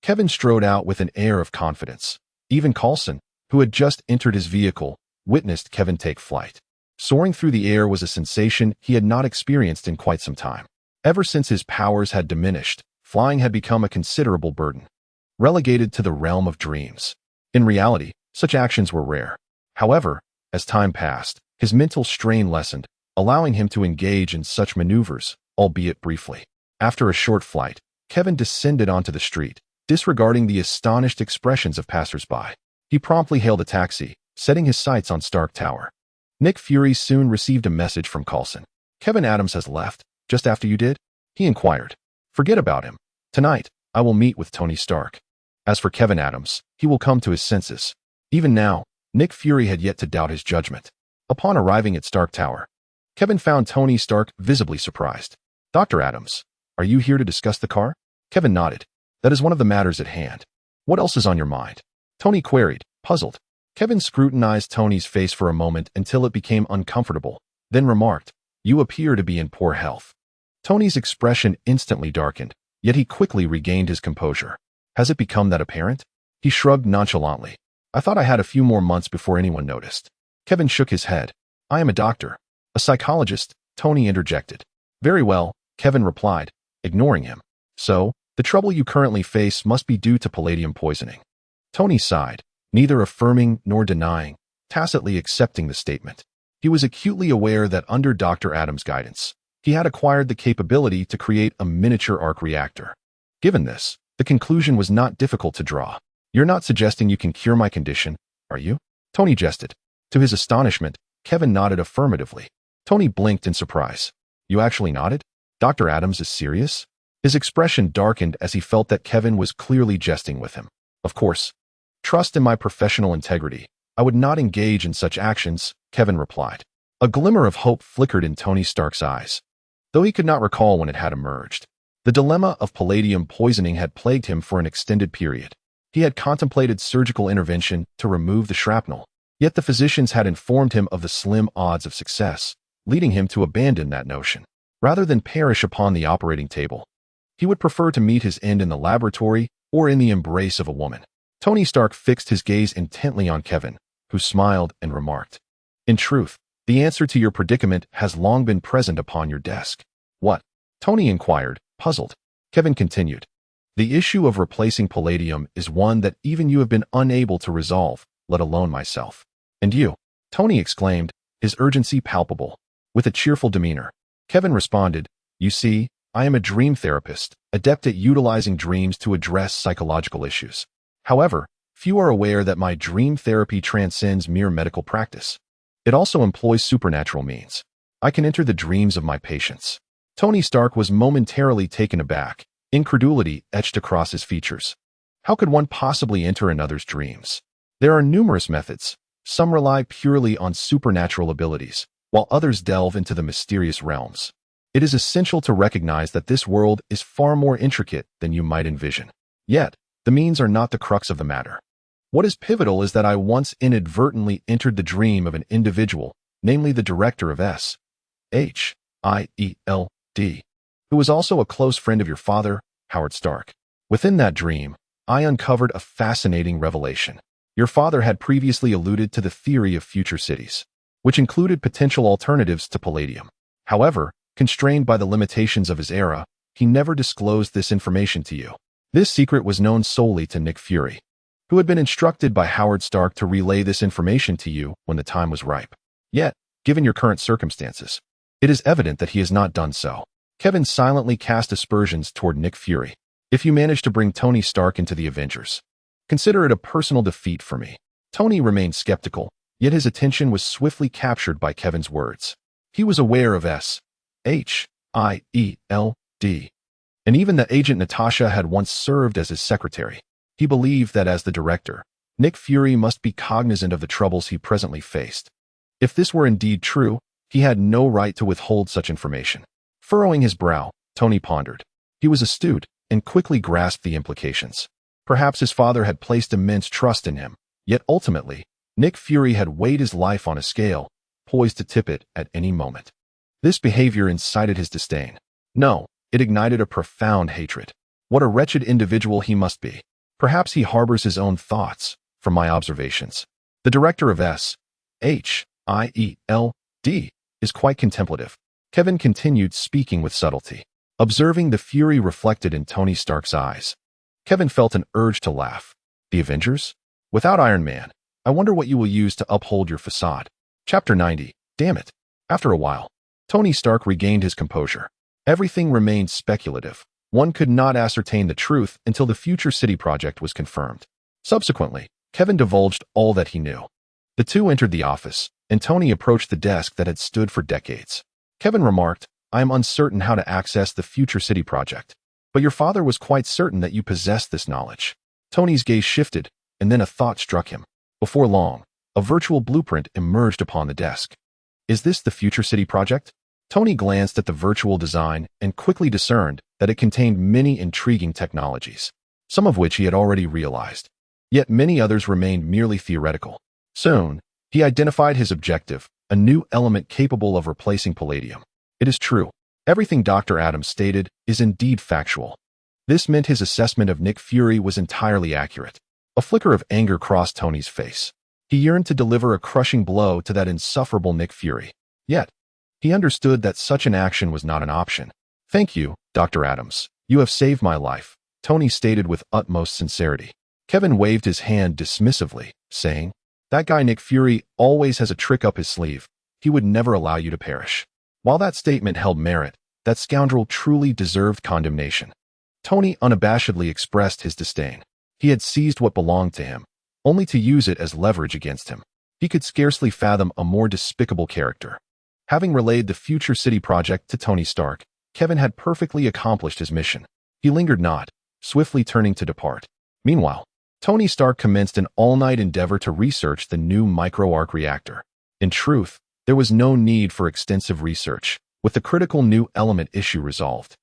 Kevin strode out with an air of confidence. Even Coulson, who had just entered his vehicle, witnessed Kevin take flight. Soaring through the air was a sensation he had not experienced in quite some time. Ever since his powers had diminished, flying had become a considerable burden, relegated to the realm of dreams. In reality, such actions were rare. However, as time passed, his mental strain lessened, allowing him to engage in such maneuvers, albeit briefly. After a short flight, Kevin descended onto the street, disregarding the astonished expressions of passers-by. He promptly hailed a taxi, setting his sights on Stark Tower. Nick Fury soon received a message from Coulson. "Kevin Adams has left, just after you did?" he inquired. "Forget about him. Tonight, I will meet with Tony Stark. As for Kevin Adams, he will come to his senses." Even now, Nick Fury had yet to doubt his judgment. Upon arriving at Stark Tower, Kevin found Tony Stark visibly surprised. "Dr. Adams, are you here to discuss the car?" Kevin nodded. "That is one of the matters at hand. What else is on your mind?" Tony queried, puzzled. Kevin scrutinized Tony's face for a moment until it became uncomfortable, then remarked, "You appear to be in poor health." Tony's expression instantly darkened, yet he quickly regained his composure. "Has it become that apparent?" He shrugged nonchalantly. "I thought I had a few more months before anyone noticed." Kevin shook his head. "I am a doctor." "A psychologist," Tony interjected. "Very well," Kevin replied, ignoring him. "So, the trouble you currently face must be due to palladium poisoning." Tony sighed, neither affirming nor denying, tacitly accepting the statement. He was acutely aware that under Dr. Adams' guidance, he had acquired the capability to create a miniature arc reactor. Given this, the conclusion was not difficult to draw. "You're not suggesting you can cure my condition, are you?" Tony jested. To his astonishment, Kevin nodded affirmatively. Tony blinked in surprise. "You actually nodded? Dr. Adams is serious?" His expression darkened as he felt that Kevin was clearly jesting with him. "Of course. Trust in my professional integrity. I would not engage in such actions," Kevin replied. A glimmer of hope flickered in Tony Stark's eyes, though he could not recall when it had emerged. The dilemma of palladium poisoning had plagued him for an extended period. He had contemplated surgical intervention to remove the shrapnel, yet the physicians had informed him of the slim odds of success, leading him to abandon that notion. Rather than perish upon the operating table, he would prefer to meet his end in the laboratory or in the embrace of a woman. Tony Stark fixed his gaze intently on Kevin, who smiled and remarked, "In truth, the answer to your predicament has long been present upon your desk." "What?" Tony inquired, puzzled. Kevin continued, "The issue of replacing palladium is one that even you have been unable to resolve, let alone myself." "And you?" Tony exclaimed, his urgency palpable. With a cheerful demeanor, Kevin responded, "You see, I am a dream therapist, adept at utilizing dreams to address psychological issues. However, few are aware that my dream therapy transcends mere medical practice. It also employs supernatural means. I can enter the dreams of my patients." Tony Stark was momentarily taken aback, incredulity etched across his features. How could one possibly enter another's dreams? There are numerous methods. Some rely purely on supernatural abilities, while others delve into the mysterious realms. It is essential to recognize that this world is far more intricate than you might envision. Yet, the means are not the crux of the matter. What is pivotal is that I once inadvertently entered the dream of an individual, namely the director of S.H.I.E.L.D., who was also a close friend of your father, Howard Stark. Within that dream, I uncovered a fascinating revelation. Your father had previously alluded to the theory of future cities, which included potential alternatives to palladium. However, constrained by the limitations of his era, he never disclosed this information to you. This secret was known solely to Nick Fury, who had been instructed by Howard Stark to relay this information to you when the time was ripe. Yet, given your current circumstances, it is evident that he has not done so. Kevin silently cast aspersions toward Nick Fury. "If you manage to bring Tony Stark into the Avengers, consider it a personal defeat for me." Tony remained skeptical, yet his attention was swiftly captured by Kevin's words. He was aware of S.H.I.E.L.D., and even that Agent Natasha had once served as his secretary. He believed that as the director, Nick Fury must be cognizant of the troubles he presently faced. If this were indeed true, he had no right to withhold such information. Furrowing his brow, Tony pondered. He was astute and quickly grasped the implications. Perhaps his father had placed immense trust in him, yet ultimately, Nick Fury had weighed his life on a scale, poised to tip it at any moment. This behavior incited his disdain. No, it ignited a profound hatred. What a wretched individual he must be. Perhaps he harbors his own thoughts, from my observations. The director of S.H.I.E.L.D. D is quite contemplative. Kevin continued speaking with subtlety, observing the fury reflected in Tony Stark's eyes. Kevin felt an urge to laugh. The Avengers? Without Iron Man, I wonder what you will use to uphold your facade. Chapter 90. Damn it. After a while, Tony Stark regained his composure. Everything remained speculative. One could not ascertain the truth until the Future City project was confirmed. Subsequently, Kevin divulged all that he knew. The two entered the office, and Tony approached the desk that had stood for decades. Kevin remarked, I am uncertain how to access the Future City project, but your father was quite certain that you possessed this knowledge. Tony's gaze shifted, and then a thought struck him. Before long, a virtual blueprint emerged upon the desk. Is this the Future City project? Tony glanced at the virtual design and quickly discerned that it contained many intriguing technologies, some of which he had already realized. Yet many others remained merely theoretical. Soon, he identified his objective, a new element capable of replacing palladium. It is true. Everything Dr. Adams stated is indeed factual. This meant his assessment of Nick Fury was entirely accurate. A flicker of anger crossed Tony's face. He yearned to deliver a crushing blow to that insufferable Nick Fury. Yet, he understood that such an action was not an option. Thank you, Dr. Adams. You have saved my life, Tony stated with utmost sincerity. Kevin waved his hand dismissively, saying, That guy Nick Fury always has a trick up his sleeve. He would never allow you to perish. While that statement held merit, that scoundrel truly deserved condemnation. Tony unabashedly expressed his disdain. He had seized what belonged to him, only to use it as leverage against him. He could scarcely fathom a more despicable character. Having relayed the Future City project to Tony Stark, Kevin had perfectly accomplished his mission. He lingered not, swiftly turning to depart. Meanwhile, Tony Stark commenced an all-night endeavor to research the new micro-arc reactor. In truth, there was no need for extensive research, with the critical new element issue resolved.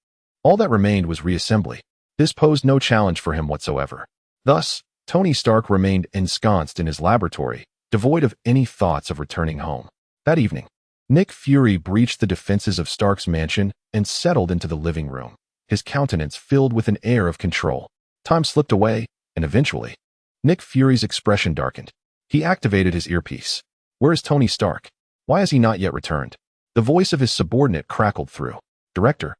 All that remained was reassembly. This posed no challenge for him whatsoever. Thus, Tony Stark remained ensconced in his laboratory, devoid of any thoughts of returning home. That evening, Nick Fury breached the defenses of Stark's mansion and settled into the living room, his countenance filled with an air of control. Time slipped away, and eventually, Nick Fury's expression darkened. He activated his earpiece. Where is Tony Stark? Why has he not yet returned? The voice of his subordinate crackled through. Director,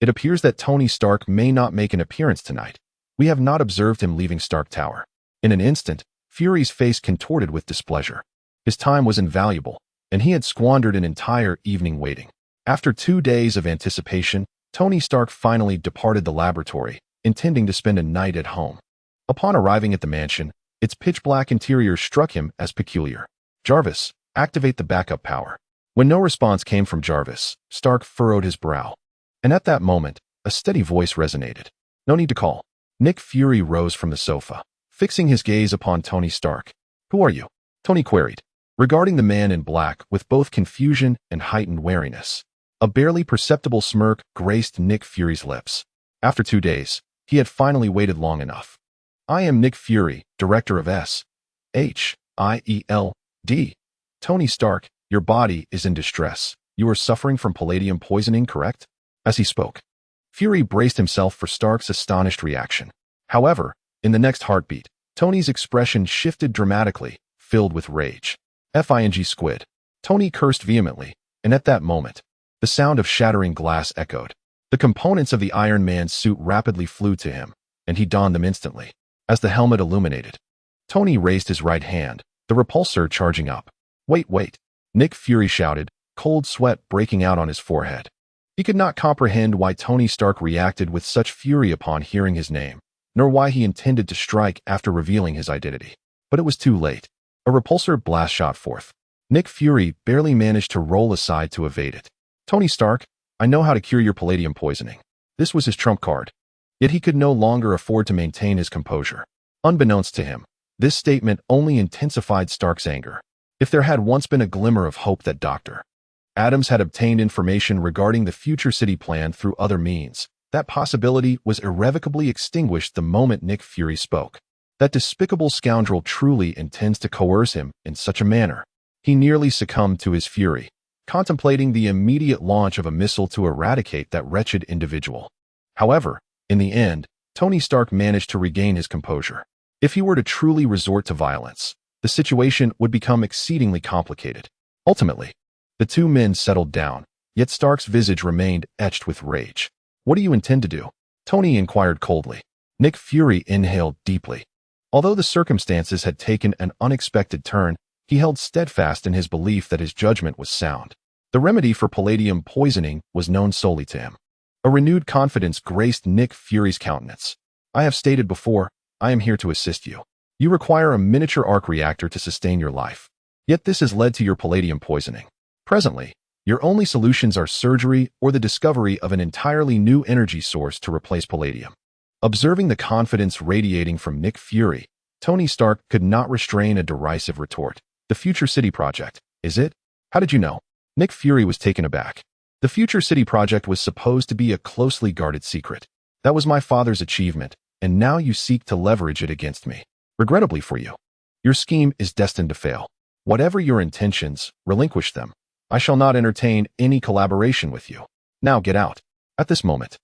it appears that Tony Stark may not make an appearance tonight. We have not observed him leaving Stark Tower. In an instant, Fury's face contorted with displeasure. His time was invaluable, and he had squandered an entire evening waiting. After 2 days of anticipation, Tony Stark finally departed the laboratory, intending to spend a night at home. Upon arriving at the mansion, its pitch-black interior struck him as peculiar. Jarvis, activate the backup power. When no response came from Jarvis, Stark furrowed his brow. And at that moment, a steady voice resonated. No need to call. Nick Fury rose from the sofa, fixing his gaze upon Tony Stark. Who are you? Tony queried, regarding the man in black with both confusion and heightened wariness. A barely perceptible smirk graced Nick Fury's lips. After 2 days, he had finally waited long enough. I am Nick Fury, director of S.H.I.E.L.D. Tony Stark, your body is in distress. You are suffering from palladium poisoning, correct? As he spoke, Fury braced himself for Stark's astonished reaction. However, in the next heartbeat, Tony's expression shifted dramatically, filled with rage. F-I-N-G squid. Tony cursed vehemently, and at that moment, the sound of shattering glass echoed. The components of the Iron Man's suit rapidly flew to him, and he donned them instantly. As the helmet illuminated, Tony raised his right hand, the repulsor charging up. Wait. Nick Fury shouted, cold sweat breaking out on his forehead. He could not comprehend why Tony Stark reacted with such fury upon hearing his name, nor why he intended to strike after revealing his identity. But it was too late. A repulsor blast shot forth. Nick Fury barely managed to roll aside to evade it. Tony Stark, I know how to cure your palladium poisoning. This was his trump card. Yet he could no longer afford to maintain his composure. Unbeknownst to him, this statement only intensified Stark's anger. If there had once been a glimmer of hope that Dr. Adams had obtained information regarding the Future City plan through other means, that possibility was irrevocably extinguished the moment Nick Fury spoke. That despicable scoundrel truly intends to coerce him in such a manner. He nearly succumbed to his fury, contemplating the immediate launch of a missile to eradicate that wretched individual. However, in the end, Tony Stark managed to regain his composure. If he were to truly resort to violence, the situation would become exceedingly complicated. Ultimately, The two men settled down, yet Stark's visage remained etched with rage. "What do you intend to do?" Tony inquired coldly. Nick Fury inhaled deeply. Although the circumstances had taken an unexpected turn, he held steadfast in his belief that his judgment was sound. The remedy for palladium poisoning was known solely to him. A renewed confidence graced Nick Fury's countenance. "I have stated before, I am here to assist you. You require a miniature arc reactor to sustain your life. Yet this has led to your palladium poisoning. Presently, your only solutions are surgery or the discovery of an entirely new energy source to replace palladium." Observing the confidence radiating from Nick Fury, Tony Stark could not restrain a derisive retort. "The Future City Project, is it? How did you know?" Nick Fury was taken aback. The Future City Project was supposed to be a closely guarded secret. "That was my father's achievement, and now you seek to leverage it against me. Regrettably for you, your scheme is destined to fail. Whatever your intentions, relinquish them. I shall not entertain any collaboration with you. Now get out." At this moment,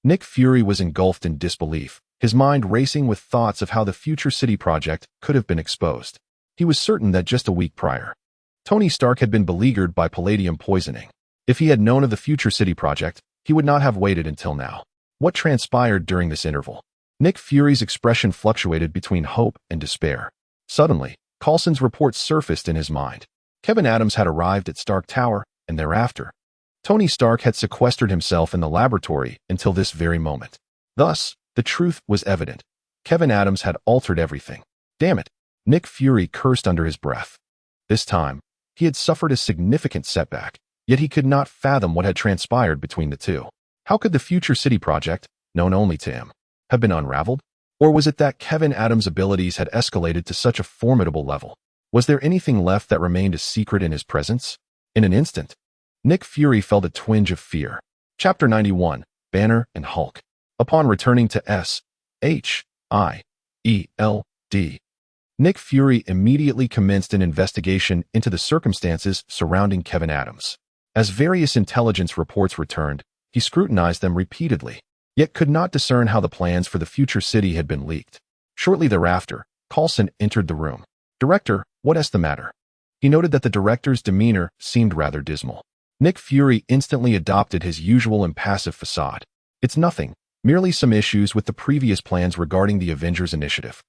Nick Fury was engulfed in disbelief, his mind racing with thoughts of how the Future City Project could have been exposed. He was certain that just a week prior, Tony Stark had been beleaguered by palladium poisoning. If he had known of the Future City Project, he would not have waited until now. What transpired during this interval? Nick Fury's expression fluctuated between hope and despair. Suddenly, Coulson's report surfaced in his mind. Kevin Adams had arrived at Stark Tower, and thereafter, Tony Stark had sequestered himself in the laboratory until this very moment. Thus, the truth was evident. Kevin Adams had altered everything. Damn it! Nick Fury cursed under his breath. This time, he had suffered a significant setback, yet he could not fathom what had transpired between the two. How could the Future City Project, known only to him, have been unraveled? Or was it that Kevin Adams' abilities had escalated to such a formidable level? Was there anything left that remained a secret in his presence? In an instant, Nick Fury felt a twinge of fear. Chapter 91, Banner and Hulk. Upon returning to S.H.I.E.L.D., Nick Fury immediately commenced an investigation into the circumstances surrounding Kevin Adams. As various intelligence reports returned, he scrutinized them repeatedly, yet could not discern how the plans for the future city had been leaked. Shortly thereafter, Coulson entered the room. "Director, what is the matter?" He noted that the director's demeanor seemed rather dismal. Nick Fury instantly adopted his usual impassive facade. "It's nothing, merely some issues with the previous plans regarding the Avengers Initiative.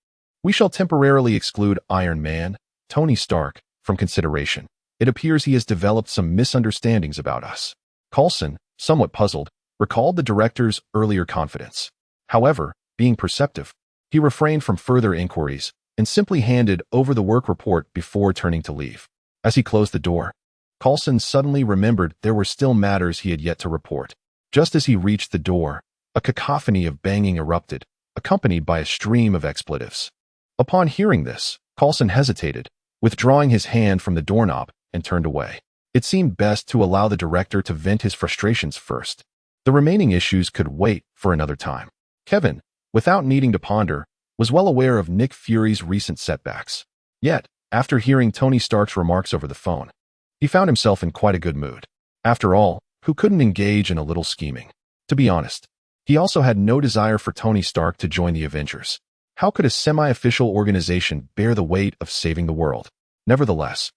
We shall temporarily exclude Iron Man, Tony Stark, from consideration. It appears he has developed some misunderstandings about us." Coulson, somewhat puzzled, recalled the director's earlier confidence. However, being perceptive, he refrained from further inquiries and simply handed over the work report before turning to leave. As he closed the door, Coulson suddenly remembered there were still matters he had yet to report. Just as he reached the door, a cacophony of banging erupted, accompanied by a stream of expletives. Upon hearing this, Coulson hesitated, withdrawing his hand from the doorknob, and turned away. It seemed best to allow the director to vent his frustrations first. The remaining issues could wait for another time. Kevin, without needing to ponder, was well aware of Nick Fury's recent setbacks. Yet, after hearing Tony Stark's remarks over the phone, he found himself in quite a good mood. After all, who couldn't engage in a little scheming? To be honest, he also had no desire for Tony Stark to join the Avengers. How could a semi-official organization bear the weight of saving the world? Nevertheless,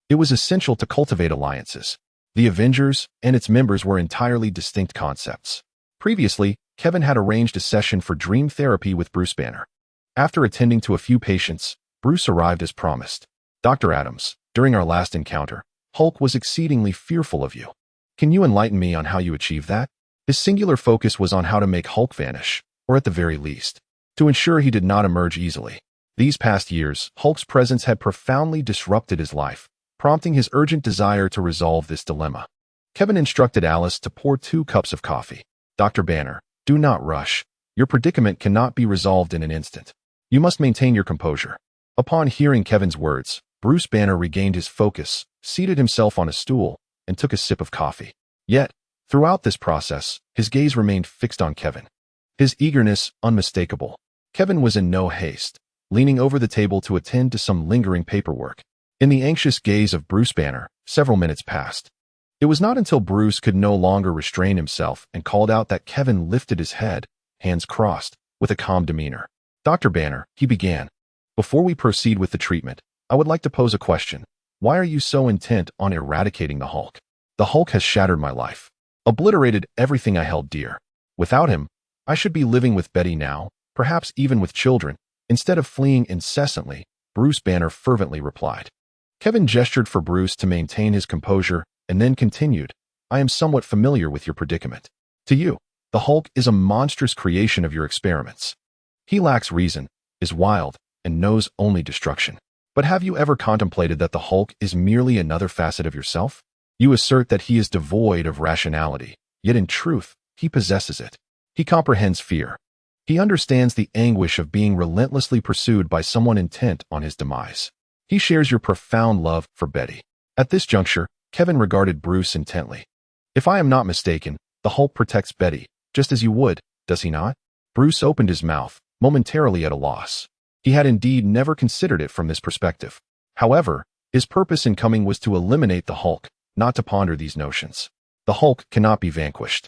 it was essential to cultivate alliances. The Avengers and its members were entirely distinct concepts. Previously, Kevin had arranged a session for dream therapy with Bruce Banner. After attending to a few patients, Bruce arrived as promised. "Dr. Adams, during our last encounter, Hulk was exceedingly fearful of you. Can you enlighten me on how you achieved that?" His singular focus was on how to make Hulk vanish, or at the very least, to ensure he did not emerge easily. These past years, Hulk's presence had profoundly disrupted his life, prompting his urgent desire to resolve this dilemma. Kevin instructed Alice to pour 2 cups of coffee. "Dr. Banner, do not rush. Your predicament cannot be resolved in an instant. You must maintain your composure." Upon hearing Kevin's words, Bruce Banner regained his focus, seated himself on a stool, and took a sip of coffee. Yet, throughout this process, his gaze remained fixed on Kevin. His eagerness unmistakable. Kevin was in no haste, leaning over the table to attend to some lingering paperwork. In the anxious gaze of Bruce Banner, several minutes passed. It was not until Bruce could no longer restrain himself and called out that Kevin lifted his head, hands crossed, with a calm demeanor. "Dr. Banner," he began, "before we proceed with the treatment, I would like to pose a question. Why are you so intent on eradicating the Hulk? The Hulk has shattered my life, obliterated everything I held dear. Without him, I should be living with Betty now, perhaps even with children, instead of fleeing incessantly, Bruce Banner fervently replied. Kevin gestured for Bruce to maintain his composure and then continued, I am somewhat familiar with your predicament. To you, the Hulk is a monstrous creation of your experiments. He lacks reason, is wild, and knows only destruction. But have you ever contemplated that the Hulk is merely another facet of yourself? You assert that he is devoid of rationality, yet in truth, he possesses it. He comprehends fear. He understands the anguish of being relentlessly pursued by someone intent on his demise. He shares your profound love for Betty. At this juncture, Kevin regarded Bruce intently. If I am not mistaken, the Hulk protects Betty, just as you would, does he not? Bruce opened his mouth, momentarily at a loss. He had indeed never considered it from this perspective. However, his purpose in coming was to eliminate the Hulk, not to ponder these notions. The Hulk cannot be vanquished.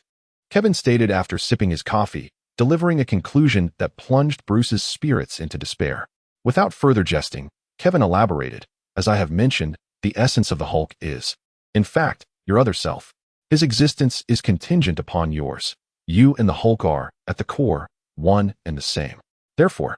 Kevin stated after sipping his coffee, delivering a conclusion that plunged Bruce's spirits into despair. Without further jesting, Kevin elaborated, as I have mentioned, the essence of the Hulk is, in fact, your other self. His existence is contingent upon yours. You and the Hulk are, at the core, one and the same. Therefore,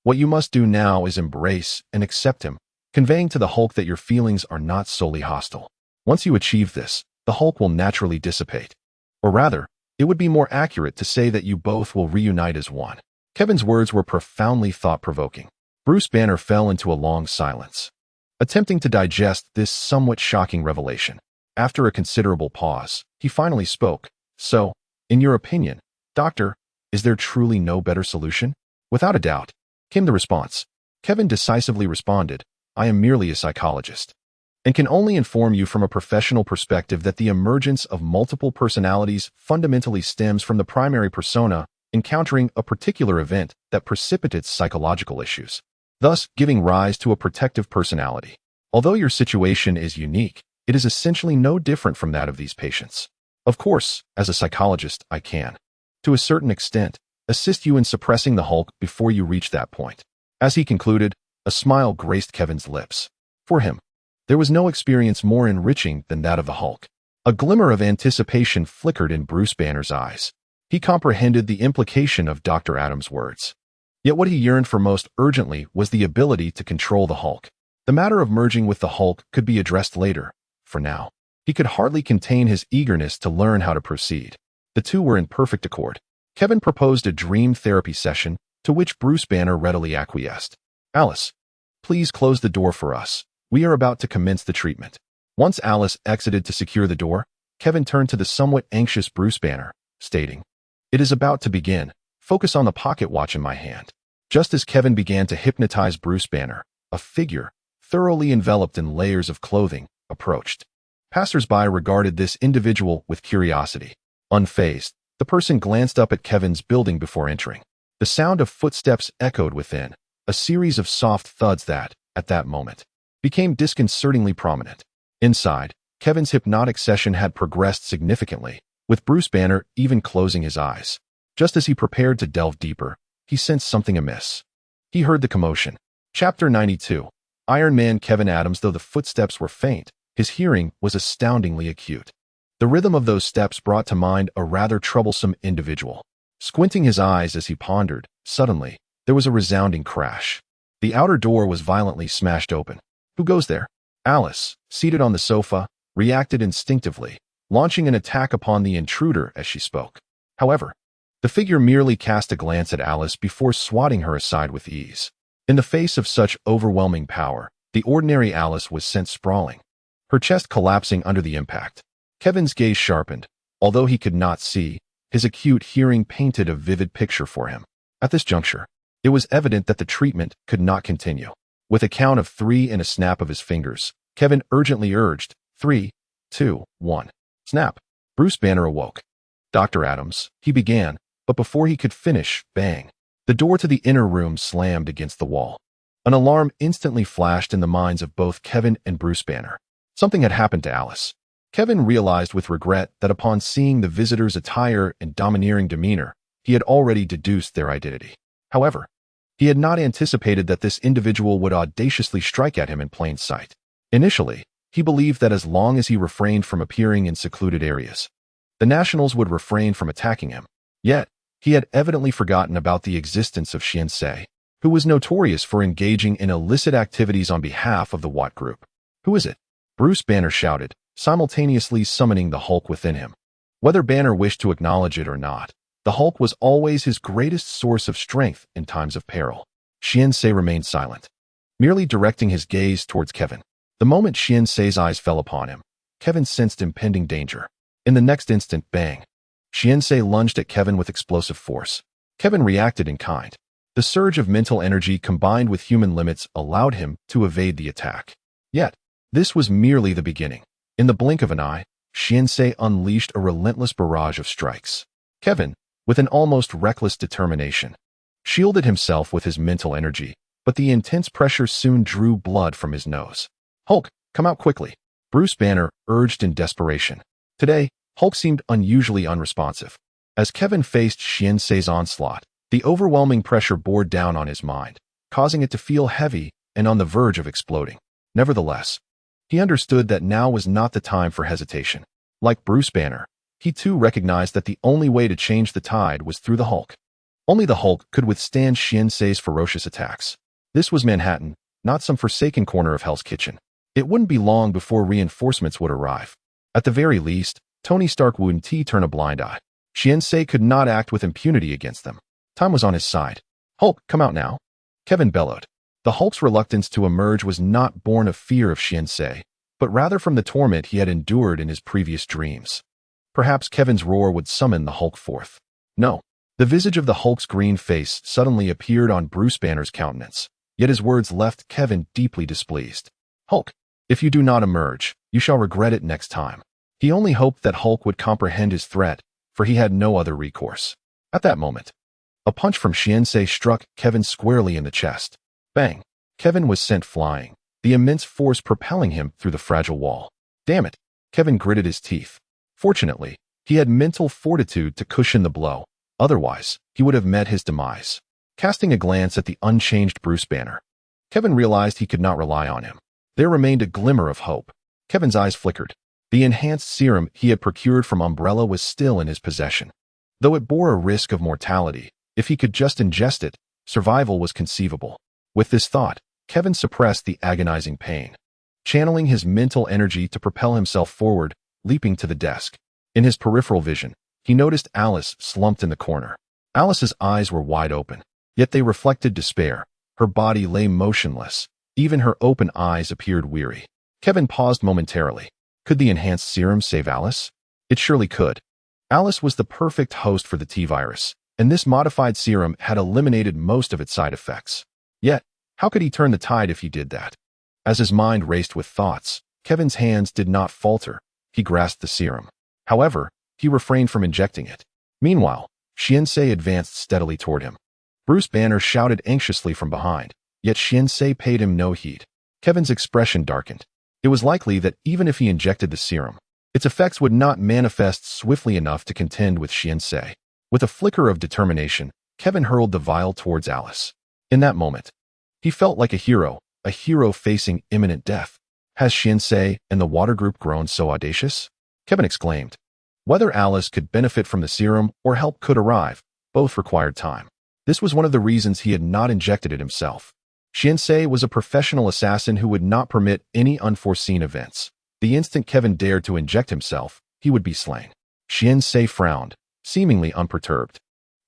what you must do now is embrace and accept him, conveying to the Hulk that your feelings are not solely hostile. Once you achieve this, the Hulk will naturally dissipate. Or rather, it would be more accurate to say that you both will reunite as one. Kevin's words were profoundly thought-provoking. Bruce Banner fell into a long silence, attempting to digest this somewhat shocking revelation. After a considerable pause, he finally spoke. So, in your opinion, Doctor, is there truly no better solution? Without a doubt, came the response. Kevin decisively responded, I am merely a psychologist, and can only inform you from a professional perspective that the emergence of multiple personalities fundamentally stems from the primary persona encountering a particular event that precipitates psychological issues, thus giving rise to a protective personality. Although your situation is unique, it is essentially no different from that of these patients. Of course, as a psychologist, I can, to a certain extent, assist you in suppressing the Hulk before you reach that point. As he concluded, a smile graced Kevin's lips. For him, there was no experience more enriching than that of the Hulk. A glimmer of anticipation flickered in Bruce Banner's eyes. He comprehended the implication of Dr. Adams' words. Yet what he yearned for most urgently was the ability to control the Hulk. The matter of merging with the Hulk could be addressed later. For now, he could hardly contain his eagerness to learn how to proceed. The two were in perfect accord. Kevin proposed a dream therapy session, to which Bruce Banner readily acquiesced. Alice, please close the door for us. We are about to commence the treatment. Once Alice exited to secure the door, Kevin turned to the somewhat anxious Bruce Banner, stating, It is about to begin. Focus on the pocket watch in my hand. Just as Kevin began to hypnotize Bruce Banner, a figure, thoroughly enveloped in layers of clothing, approached. Passers-by regarded this individual with curiosity. Unfazed, the person glanced up at Kevin's building before entering. The sound of footsteps echoed within, a series of soft thuds that, at that moment, became disconcertingly prominent. Inside, Kevin's hypnotic session had progressed significantly, with Bruce Banner even closing his eyes. Just as he prepared to delve deeper, he sensed something amiss. He heard the commotion. Chapter 92. Iron Man Kevin Adams. Though the footsteps were faint, his hearing was astoundingly acute. The rhythm of those steps brought to mind a rather troublesome individual. Squinting his eyes as he pondered, suddenly, there was a resounding crash. The outer door was violently smashed open. Who goes there? Alice, seated on the sofa, reacted instinctively, launching an attack upon the intruder as she spoke. However, the figure merely cast a glance at Alice before swatting her aside with ease. In the face of such overwhelming power, the ordinary Alice was sent sprawling, her chest collapsing under the impact. Kevin's gaze sharpened. Although he could not see, his acute hearing painted a vivid picture for him. At this juncture, it was evident that the treatment could not continue. With a count of 3 and a snap of his fingers, Kevin urgently urged, 3, 2, 1. Snap. Bruce Banner awoke. Dr. Adams, he began, but before he could finish, bang. The door to the inner room slammed against the wall. An alarm instantly flashed in the minds of both Kevin and Bruce Banner. Something had happened to Alice. Kevin realized with regret that upon seeing the visitor's attire and domineering demeanor, he had already deduced their identity. However, he had not anticipated that this individual would audaciously strike at him in plain sight. Initially, he believed that as long as he refrained from appearing in secluded areas, the Nationals would refrain from attacking him. Yet, he had evidently forgotten about the existence of Xiansei, who was notorious for engaging in illicit activities on behalf of the Watt Group. "Who is it?" Bruce Banner shouted, simultaneously summoning the Hulk within him. Whether Banner wished to acknowledge it or not, the Hulk was always his greatest source of strength in times of peril. Xiansei remained silent, merely directing his gaze towards Kevin. The moment Xiansei's eyes fell upon him, Kevin sensed impending danger. In the next instant, bang! Xiansei lunged at Kevin with explosive force. Kevin reacted in kind. The surge of mental energy combined with human limits allowed him to evade the attack. Yet, this was merely the beginning. In the blink of an eye, Xiansei unleashed a relentless barrage of strikes. Kevin, with an almost reckless determination, shielded himself with his mental energy, but the intense pressure soon drew blood from his nose. "Hulk, come out quickly," Bruce Banner urged in desperation. Today, Hulk seemed unusually unresponsive. As Kevin faced Xiansei's onslaught, the overwhelming pressure bore down on his mind, causing it to feel heavy and on the verge of exploding. Nevertheless, he understood that now was not the time for hesitation. Like Bruce Banner, he too recognized that the only way to change the tide was through the Hulk. Only the Hulk could withstand Xiansei's ferocious attacks. This was Manhattan, not some forsaken corner of Hell's Kitchen. It wouldn't be long before reinforcements would arrive. At the very least, Tony Stark wouldn't turn a blind eye. Xiansei could not act with impunity against them. Time was on his side. "Hulk, come out now," Kevin bellowed. The Hulk's reluctance to emerge was not born of fear of Xiansei, but rather from the torment he had endured in his previous dreams. Perhaps Kevin's roar would summon the Hulk forth. No. The visage of the Hulk's green face suddenly appeared on Bruce Banner's countenance, yet his words left Kevin deeply displeased. "Hulk, if you do not emerge, you shall regret it next time." He only hoped that Hulk would comprehend his threat, for he had no other recourse. At that moment, a punch from Xiansei struck Kevin squarely in the chest. Bang! Kevin was sent flying, the immense force propelling him through the fragile wall. Damn it! Kevin gritted his teeth. Fortunately, he had mental fortitude to cushion the blow. Otherwise, he would have met his demise. Casting a glance at the unchanged Bruce Banner, Kevin realized he could not rely on him. There remained a glimmer of hope. Kevin's eyes flickered. The enhanced serum he had procured from Umbrella was still in his possession. Though it bore a risk of mortality, if he could just ingest it, survival was conceivable. With this thought, Kevin suppressed the agonizing pain, channeling his mental energy to propel himself forward, leaping to the desk. In his peripheral vision, he noticed Alice slumped in the corner. Alice's eyes were wide open, yet they reflected despair. Her body lay motionless. Even her open eyes appeared weary. Kevin paused momentarily. Could the enhanced serum save Alice? It surely could. Alice was the perfect host for the T-virus, and this modified serum had eliminated most of its side effects. Yet, how could he turn the tide if he did that? As his mind raced with thoughts, Kevin's hands did not falter. He grasped the serum. However, he refrained from injecting it. Meanwhile, Xiansei advanced steadily toward him. Bruce Banner shouted anxiously from behind, yet Xiansei paid him no heed. Kevin's expression darkened. It was likely that even if he injected the serum, its effects would not manifest swiftly enough to contend with Xiansei. With a flicker of determination, Kevin hurled the vial towards Alice. In that moment, he felt like a hero facing imminent death. Has Xiansei and the Water Group grown so audacious? Kevin exclaimed. Whether Alice could benefit from the serum or help could arrive, both required time. This was one of the reasons he had not injected it himself. Xiansei was a professional assassin who would not permit any unforeseen events. The instant Kevin dared to inject himself, he would be slain. Xiansei frowned, seemingly unperturbed.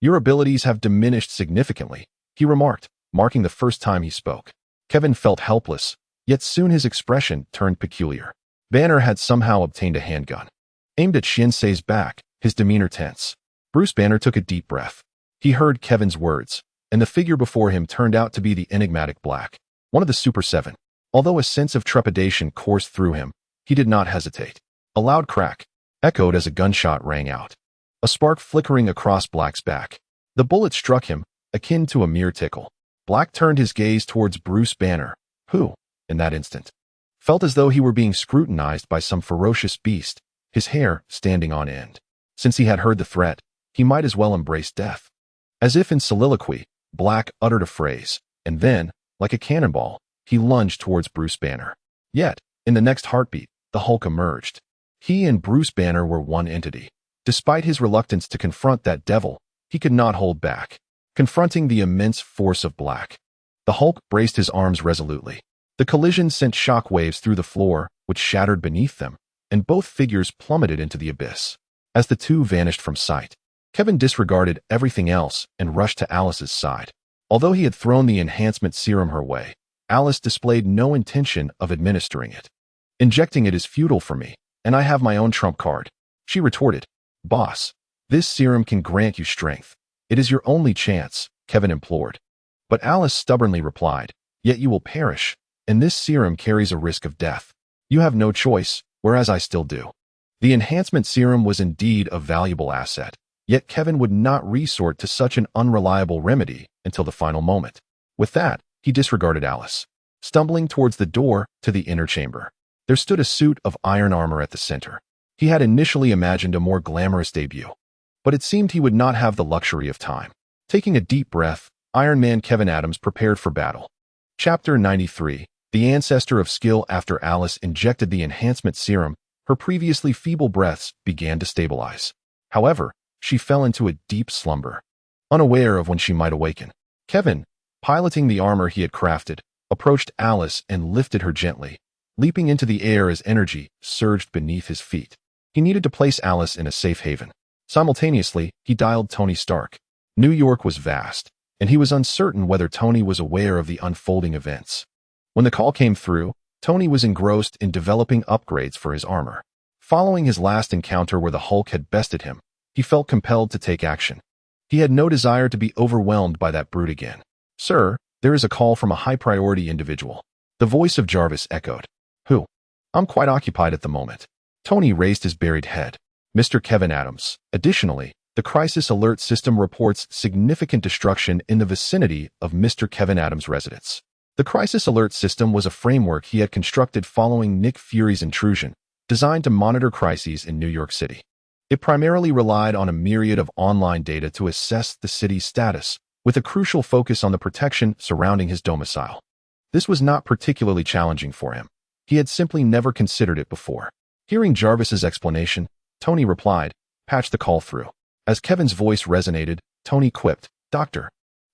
"Your abilities have diminished significantly," he remarked, marking the first time he spoke. Kevin felt helpless, yet soon his expression turned peculiar. Banner had somehow obtained a handgun. Aimed at Xiansei's back, his demeanor tense. Bruce Banner took a deep breath. He heard Kevin's words, and the figure before him turned out to be the enigmatic Black, one of the Super Seven. Although a sense of trepidation coursed through him, he did not hesitate. A loud crack echoed as a gunshot rang out, a spark flickering across Black's back. The bullet struck him, akin to a mere tickle. Black turned his gaze towards Bruce Banner, who, in that instant, felt as though he were being scrutinized by some ferocious beast, his hair standing on end. Since he had heard the threat, he might as well embrace death. As if in soliloquy, Black uttered a phrase, and then, like a cannonball, he lunged towards Bruce Banner. Yet, In the next heartbeat, the Hulk emerged. He and Bruce Banner were one entity. Despite his reluctance to confront that devil, he could not hold back, confronting the immense force of black. The Hulk braced his arms resolutely. The collision sent shock waves through the floor, which shattered beneath them, and both figures plummeted into the abyss. As the two vanished from sight, Kevin disregarded everything else and rushed to Alice's side. Although he had thrown the enhancement serum her way, Alice displayed no intention of administering it. Injecting it is futile for me, and I have my own trump card, she retorted. Boss, this serum can grant you strength. It is your only chance, Kevin implored. But Alice stubbornly replied, yet you will perish, and this serum carries a risk of death. You have no choice, whereas I still do. The enhancement serum was indeed a valuable asset, yet Kevin would not resort to such an unreliable remedy until the final moment. With that, he disregarded Alice. Stumbling towards the door to the inner chamber, there stood a suit of iron armor at the center. He had initially imagined a more glamorous debut, but it seemed he would not have the luxury of time. Taking a deep breath, Iron Man Kevin Adams prepared for battle. Chapter 93, The Ancestor of Skill. After Alice injected the enhancement serum, her previously feeble breaths began to stabilize. However, she fell into a deep slumber, unaware of when she might awaken. Kevin, piloting the armor he had crafted, approached Alice and lifted her gently, leaping into the air as energy surged beneath his feet. He needed to place Alice in a safe haven. Simultaneously, he dialed Tony Stark. New York was vast, and he was uncertain whether Tony was aware of the unfolding events. When the call came through, Tony was engrossed in developing upgrades for his armor. Following his last encounter where the Hulk had bested him, he felt compelled to take action. He had no desire to be overwhelmed by that brute again. Sir, there is a call from a high-priority individual. The voice of Jarvis echoed. Who? I'm quite occupied at the moment. Tony raised his buried head. Mr. Kevin Adams. Additionally, the crisis alert system reports significant destruction in the vicinity of Mr. Kevin Adams' residence. The crisis alert system was a framework he had constructed following Nick Fury's intrusion, designed to monitor crises in New York City. It primarily relied on a myriad of online data to assess the city's status, with a crucial focus on the protection surrounding his domicile. This was not particularly challenging for him. He had simply never considered it before. Hearing Jarvis's explanation, Tony replied, patch the call through. As Kevin's voice resonated, Tony quipped, Dr.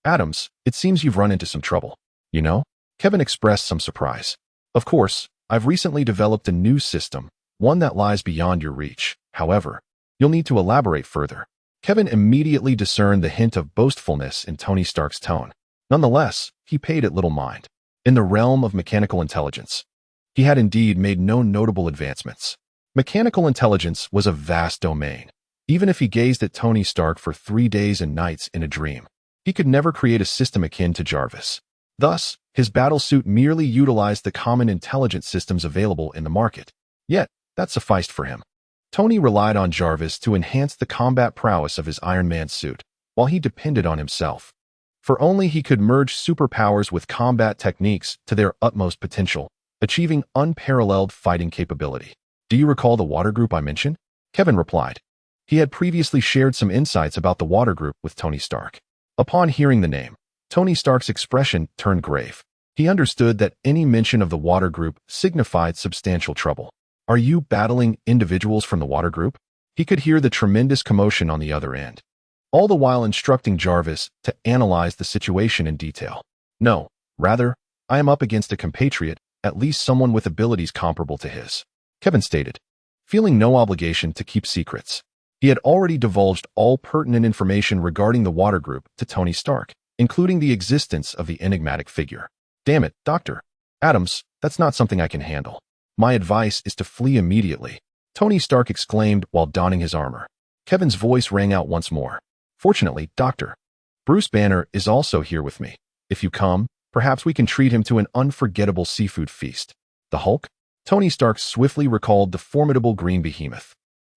Adams, it seems you've run into some trouble. You know? Kevin expressed some surprise. Of course, I've recently developed a new system, one that lies beyond your reach. However, you'll need to elaborate further. Kevin immediately discerned the hint of boastfulness in Tony Stark's tone. Nonetheless, he paid it little mind. In the realm of mechanical intelligence, he had indeed made no notable advancements. Mechanical intelligence was a vast domain. Even if he gazed at Tony Stark for 3 days and nights in a dream, he could never create a system akin to Jarvis. Thus, his battlesuit merely utilized the common intelligence systems available in the market. Yet, that sufficed for him. Tony relied on Jarvis to enhance the combat prowess of his Iron Man suit, while he depended on himself. For only he could merge superpowers with combat techniques to their utmost potential, achieving unparalleled fighting capability. Do you recall the water group I mentioned? Kevin replied. He had previously shared some insights about the water group with Tony Stark. Upon hearing the name, Tony Stark's expression turned grave. He understood that any mention of the water group signified substantial trouble. Are you battling individuals from the water group? He could hear the tremendous commotion on the other end, all the while instructing Jarvis to analyze the situation in detail. No, rather, I am up against a compatriot, at least someone with abilities comparable to his, Kevin stated, feeling no obligation to keep secrets. He had already divulged all pertinent information regarding the water group to Tony Stark, including the existence of the enigmatic figure. Damn it, Dr. Adams, that's not something I can handle. My advice is to flee immediately, Tony Stark exclaimed while donning his armor. Kevin's voice rang out once more. Fortunately, Dr. Bruce Banner is also here with me. If you come, perhaps we can treat him to an unforgettable seafood feast. The Hulk? Tony Stark swiftly recalled the formidable green behemoth.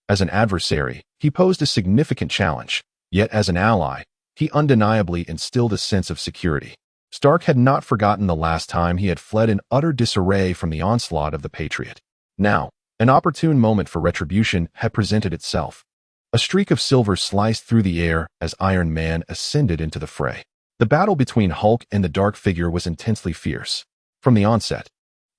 As an adversary, he posed a significant challenge, yet as an ally, he undeniably instilled a sense of security. Stark had not forgotten the last time he had fled in utter disarray from the onslaught of the Patriot. Now, an opportune moment for retribution had presented itself. A streak of silver sliced through the air as Iron Man ascended into the fray. The battle between Hulk and the dark figure was intensely fierce. From the onset,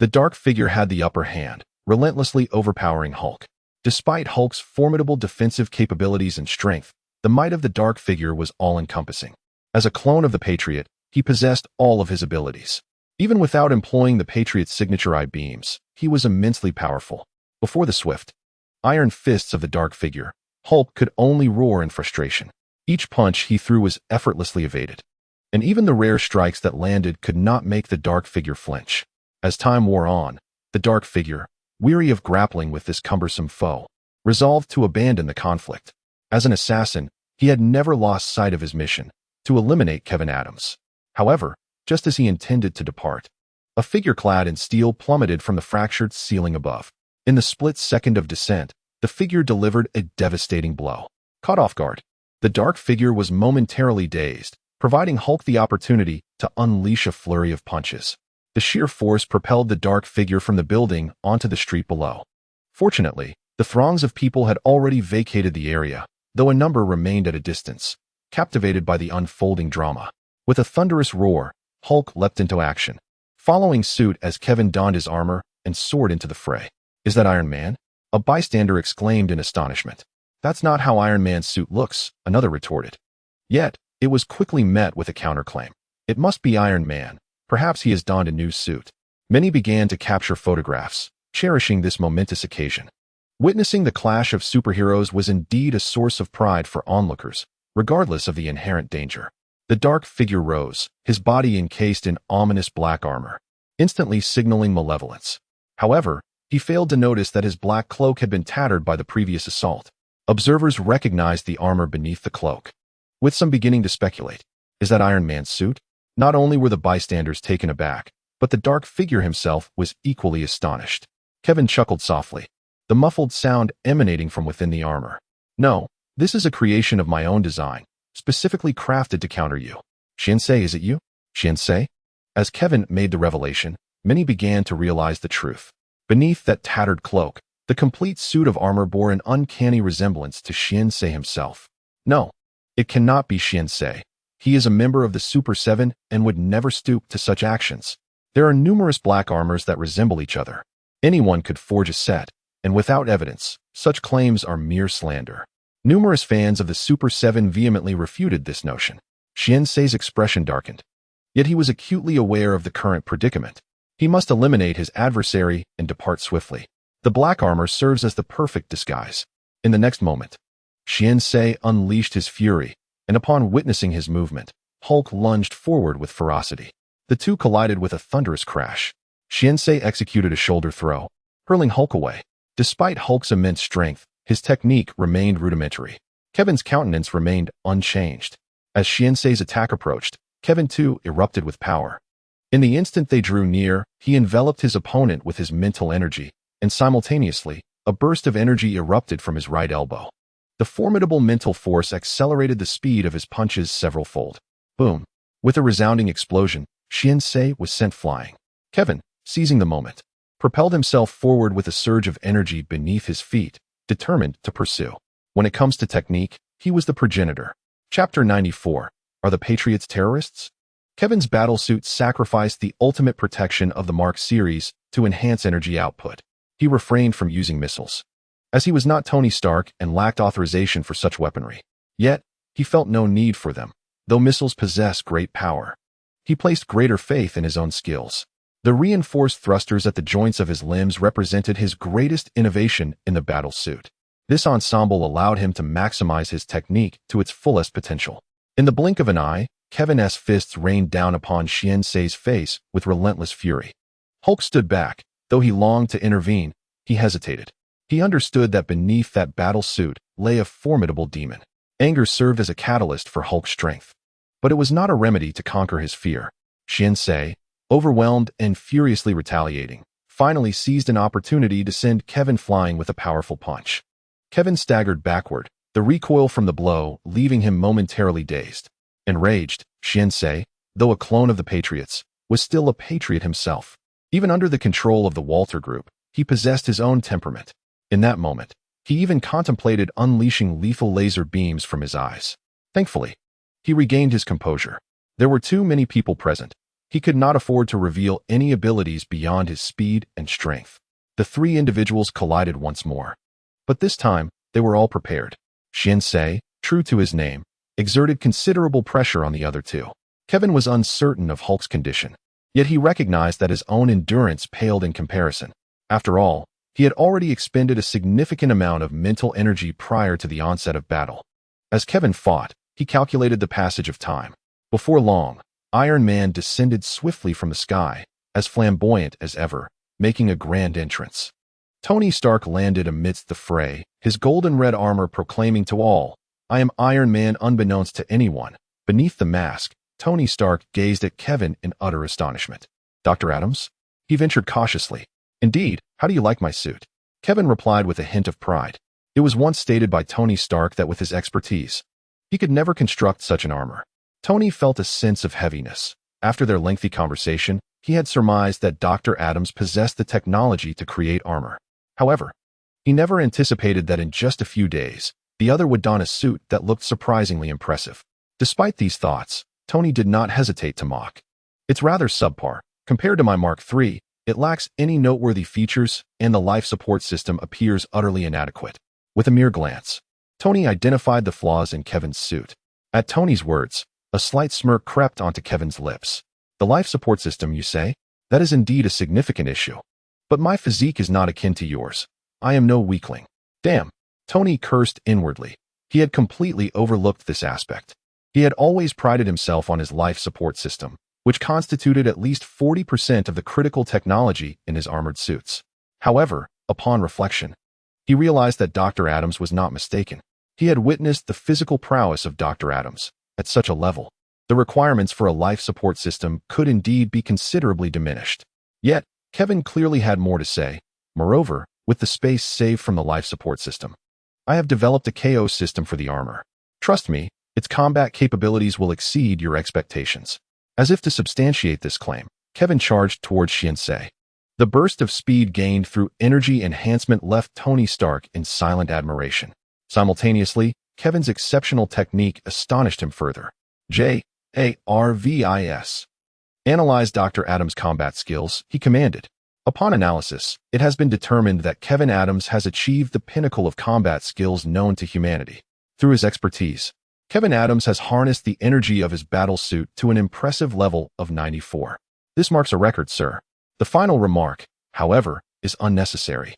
The dark figure had the upper hand, relentlessly overpowering Hulk. Despite Hulk's formidable defensive capabilities and strength, the might of the dark figure was all-encompassing. As a clone of the Patriot, he possessed all of his abilities. Even without employing the Patriot's signature eye beams, he was immensely powerful. Before the swift, iron fists of the dark figure, Hulk could only roar in frustration. Each punch he threw was effortlessly evaded, and even the rare strikes that landed could not make the dark figure flinch. As time wore on, the dark figure, weary of grappling with this cumbersome foe, resolved to abandon the conflict. As an assassin, he had never lost sight of his mission, to eliminate Kevin Adams. However, just as he intended to depart, a figure clad in steel plummeted from the fractured ceiling above. In the split second of descent, the figure delivered a devastating blow. Caught off guard, the dark figure was momentarily dazed, providing Hulk the opportunity to unleash a flurry of punches. The sheer force propelled the dark figure from the building onto the street below. Fortunately, the throngs of people had already vacated the area, though a number remained at a distance, captivated by the unfolding drama. With a thunderous roar, Hulk leapt into action, following suit as Kevin donned his armor and soared into the fray. "Is that Iron Man?" a bystander exclaimed in astonishment. "That's not how Iron Man's suit looks," another retorted. Yet, it was quickly met with a counterclaim. "It must be Iron Man. Perhaps he has donned a new suit." Many began to capture photographs, cherishing this momentous occasion. Witnessing the clash of superheroes was indeed a source of pride for onlookers, regardless of the inherent danger. The dark figure rose, his body encased in ominous black armor, instantly signaling malevolence. However, he failed to notice that his black cloak had been tattered by the previous assault. Observers recognized the armor beneath the cloak, with some beginning to speculate. Is that Iron Man's suit? Not only were the bystanders taken aback, but the dark figure himself was equally astonished. Kevin chuckled softly, the muffled sound emanating from within the armor. "No, this is a creation of my own design, specifically crafted to counter you." "Shinsei, is it you? Shinsei?" As Kevin made the revelation, many began to realize the truth. Beneath that tattered cloak, the complete suit of armor bore an uncanny resemblance to Shinsei himself. No, it cannot be Shinsei. He is a member of the Super 7 and would never stoop to such actions. There are numerous black armors that resemble each other. Anyone could forge a set, and without evidence, such claims are mere slander. Numerous fans of the Super 7 vehemently refuted this notion. Shinsei's expression darkened. Yet he was acutely aware of the current predicament. He must eliminate his adversary and depart swiftly. The black armor serves as the perfect disguise. In the next moment, Shinsei unleashed his fury, and upon witnessing his movement, Hulk lunged forward with ferocity. The two collided with a thunderous crash. Shinsei executed a shoulder throw, hurling Hulk away. Despite Hulk's immense strength, his technique remained rudimentary. Kevin's countenance remained unchanged. As Shinsei's attack approached, Kevin too erupted with power. In the instant they drew near, he enveloped his opponent with his mental energy, and simultaneously, a burst of energy erupted from his right elbow. The formidable mental force accelerated the speed of his punches several-fold. Boom! With a resounding explosion, Shinsei was sent flying. Kevin, seizing the moment, propelled himself forward with a surge of energy beneath his feet, determined to pursue. When it comes to technique, he was the progenitor. Chapter 94. Are the Patriots terrorists? Kevin's battlesuit sacrificed the ultimate protection of the Mark series to enhance energy output. He refrained from using missiles, as he was not Tony Stark and lacked authorization for such weaponry. Yet, he felt no need for them, though missiles possess great power. He placed greater faith in his own skills. The reinforced thrusters at the joints of his limbs represented his greatest innovation in the battlesuit. This ensemble allowed him to maximize his technique to its fullest potential. In the blink of an eye, Kevin's fists rained down upon Shinsei's face with relentless fury. Hulk stood back. Though he longed to intervene, he hesitated. He understood that beneath that battlesuit lay a formidable demon. Anger served as a catalyst for Hulk's strength. But it was not a remedy to conquer his fear. Shinsei, overwhelmed and furiously retaliating, finally seized an opportunity to send Kevin flying with a powerful punch. Kevin staggered backward, the recoil from the blow leaving him momentarily dazed. Enraged, Shinsei, though a clone of the Patriots, was still a patriot himself. Even under the control of the Walter Group, he possessed his own temperament. In that moment, he even contemplated unleashing lethal laser beams from his eyes. Thankfully, he regained his composure. There were too many people present. He could not afford to reveal any abilities beyond his speed and strength. The three individuals collided once more. But this time, they were all prepared. Shinsei, true to his name, exerted considerable pressure on the other two. Kevin was uncertain of Hulk's condition, yet he recognized that his own endurance paled in comparison. After all, he had already expended a significant amount of mental energy prior to the onset of battle. As Kevin fought, he calculated the passage of time. Before long, Iron Man descended swiftly from the sky, as flamboyant as ever, making a grand entrance. Tony Stark landed amidst the fray, his golden red armor proclaiming to all, "I am Iron Man," unbeknownst to anyone. Beneath the mask, Tony Stark gazed at Kevin in utter astonishment. "Dr. Adams?" He ventured cautiously. "Indeed, how do you like my suit?" Kevin replied with a hint of pride. It was once stated by Tony Stark that with his expertise, he could never construct such an armor. Tony felt a sense of heaviness. After their lengthy conversation, he had surmised that Dr. Adams possessed the technology to create armor. However, he never anticipated that in just a few days, the other would don a suit that looked surprisingly impressive. Despite these thoughts, Tony did not hesitate to mock. "It's rather subpar. Compared to my Mark III, it lacks any noteworthy features, and the life support system appears utterly inadequate." With a mere glance, Tony identified the flaws in Kevin's suit. At Tony's words, a slight smirk crept onto Kevin's lips. "The life support system, you say? That is indeed a significant issue. But my physique is not akin to yours. I am no weakling." Damn, Tony cursed inwardly. He had completely overlooked this aspect. He had always prided himself on his life support system, which constituted at least 40% of the critical technology in his armored suits. However, upon reflection, he realized that Dr. Adams was not mistaken. He had witnessed the physical prowess of Dr. Adams. At such a level, the requirements for a life support system could indeed be considerably diminished. Yet, Kevin clearly had more to say. Moreover, with the space saved from the life support system, I have developed a KO system for the armor. Trust me, its combat capabilities will exceed your expectations. As if to substantiate this claim, Kevin charged towards Shinsei. The burst of speed gained through energy enhancement left Tony Stark in silent admiration. Simultaneously, Kevin's exceptional technique astonished him further. JARVIS. Analyze Dr. Adams' combat skills, he commanded. Upon analysis, it has been determined that Kevin Adams has achieved the pinnacle of combat skills known to humanity. Through his expertise, Kevin Adams has harnessed the energy of his battle suit to an impressive level of 94. This marks a record, sir. The final remark, however, is unnecessary.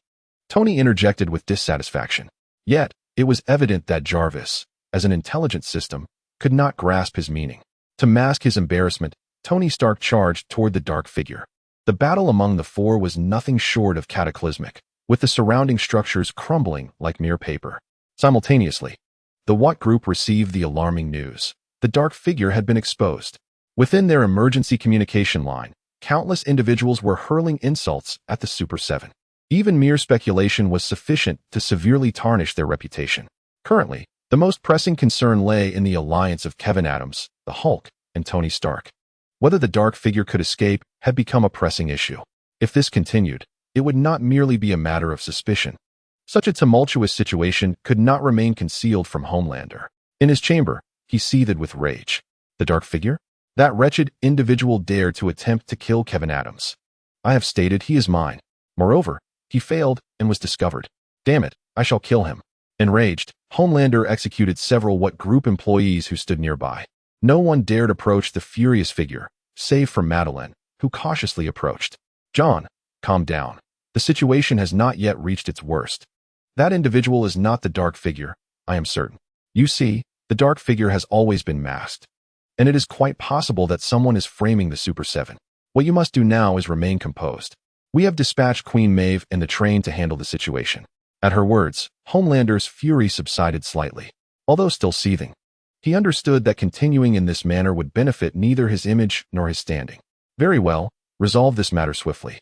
Tony interjected with dissatisfaction. Yet, it was evident that Jarvis, as an intelligent system, could not grasp his meaning. To mask his embarrassment, Tony Stark charged toward the dark figure. The battle among the four was nothing short of cataclysmic, with the surrounding structures crumbling like mere paper. Simultaneously, the Watt group received the alarming news. The dark figure had been exposed. Within their emergency communication line, countless individuals were hurling insults at the Super 7. Even mere speculation was sufficient to severely tarnish their reputation. Currently, the most pressing concern lay in the alliance of Kevin Adams, the Hulk, and Tony Stark. Whether the dark figure could escape had become a pressing issue. If this continued, it would not merely be a matter of suspicion. Such a tumultuous situation could not remain concealed from Homelander. In his chamber, he seethed with rage. The dark figure? That wretched individual dared to attempt to kill Kevin Adams. I have stated he is mine. Moreover, he failed and was discovered. Damn it, I shall kill him. Enraged, Homelander executed several Watt group employees who stood nearby. No one dared approach the furious figure, save for Madeline, who cautiously approached. John, calm down. The situation has not yet reached its worst. That individual is not the dark figure, I am certain. You see, the dark figure has always been masked. And it is quite possible that someone is framing the Super 7. What you must do now is remain composed. We have dispatched Queen Maeve and the train to handle the situation. At her words, Homelander's fury subsided slightly. Although still seething, he understood that continuing in this manner would benefit neither his image nor his standing. Very well, resolve this matter swiftly.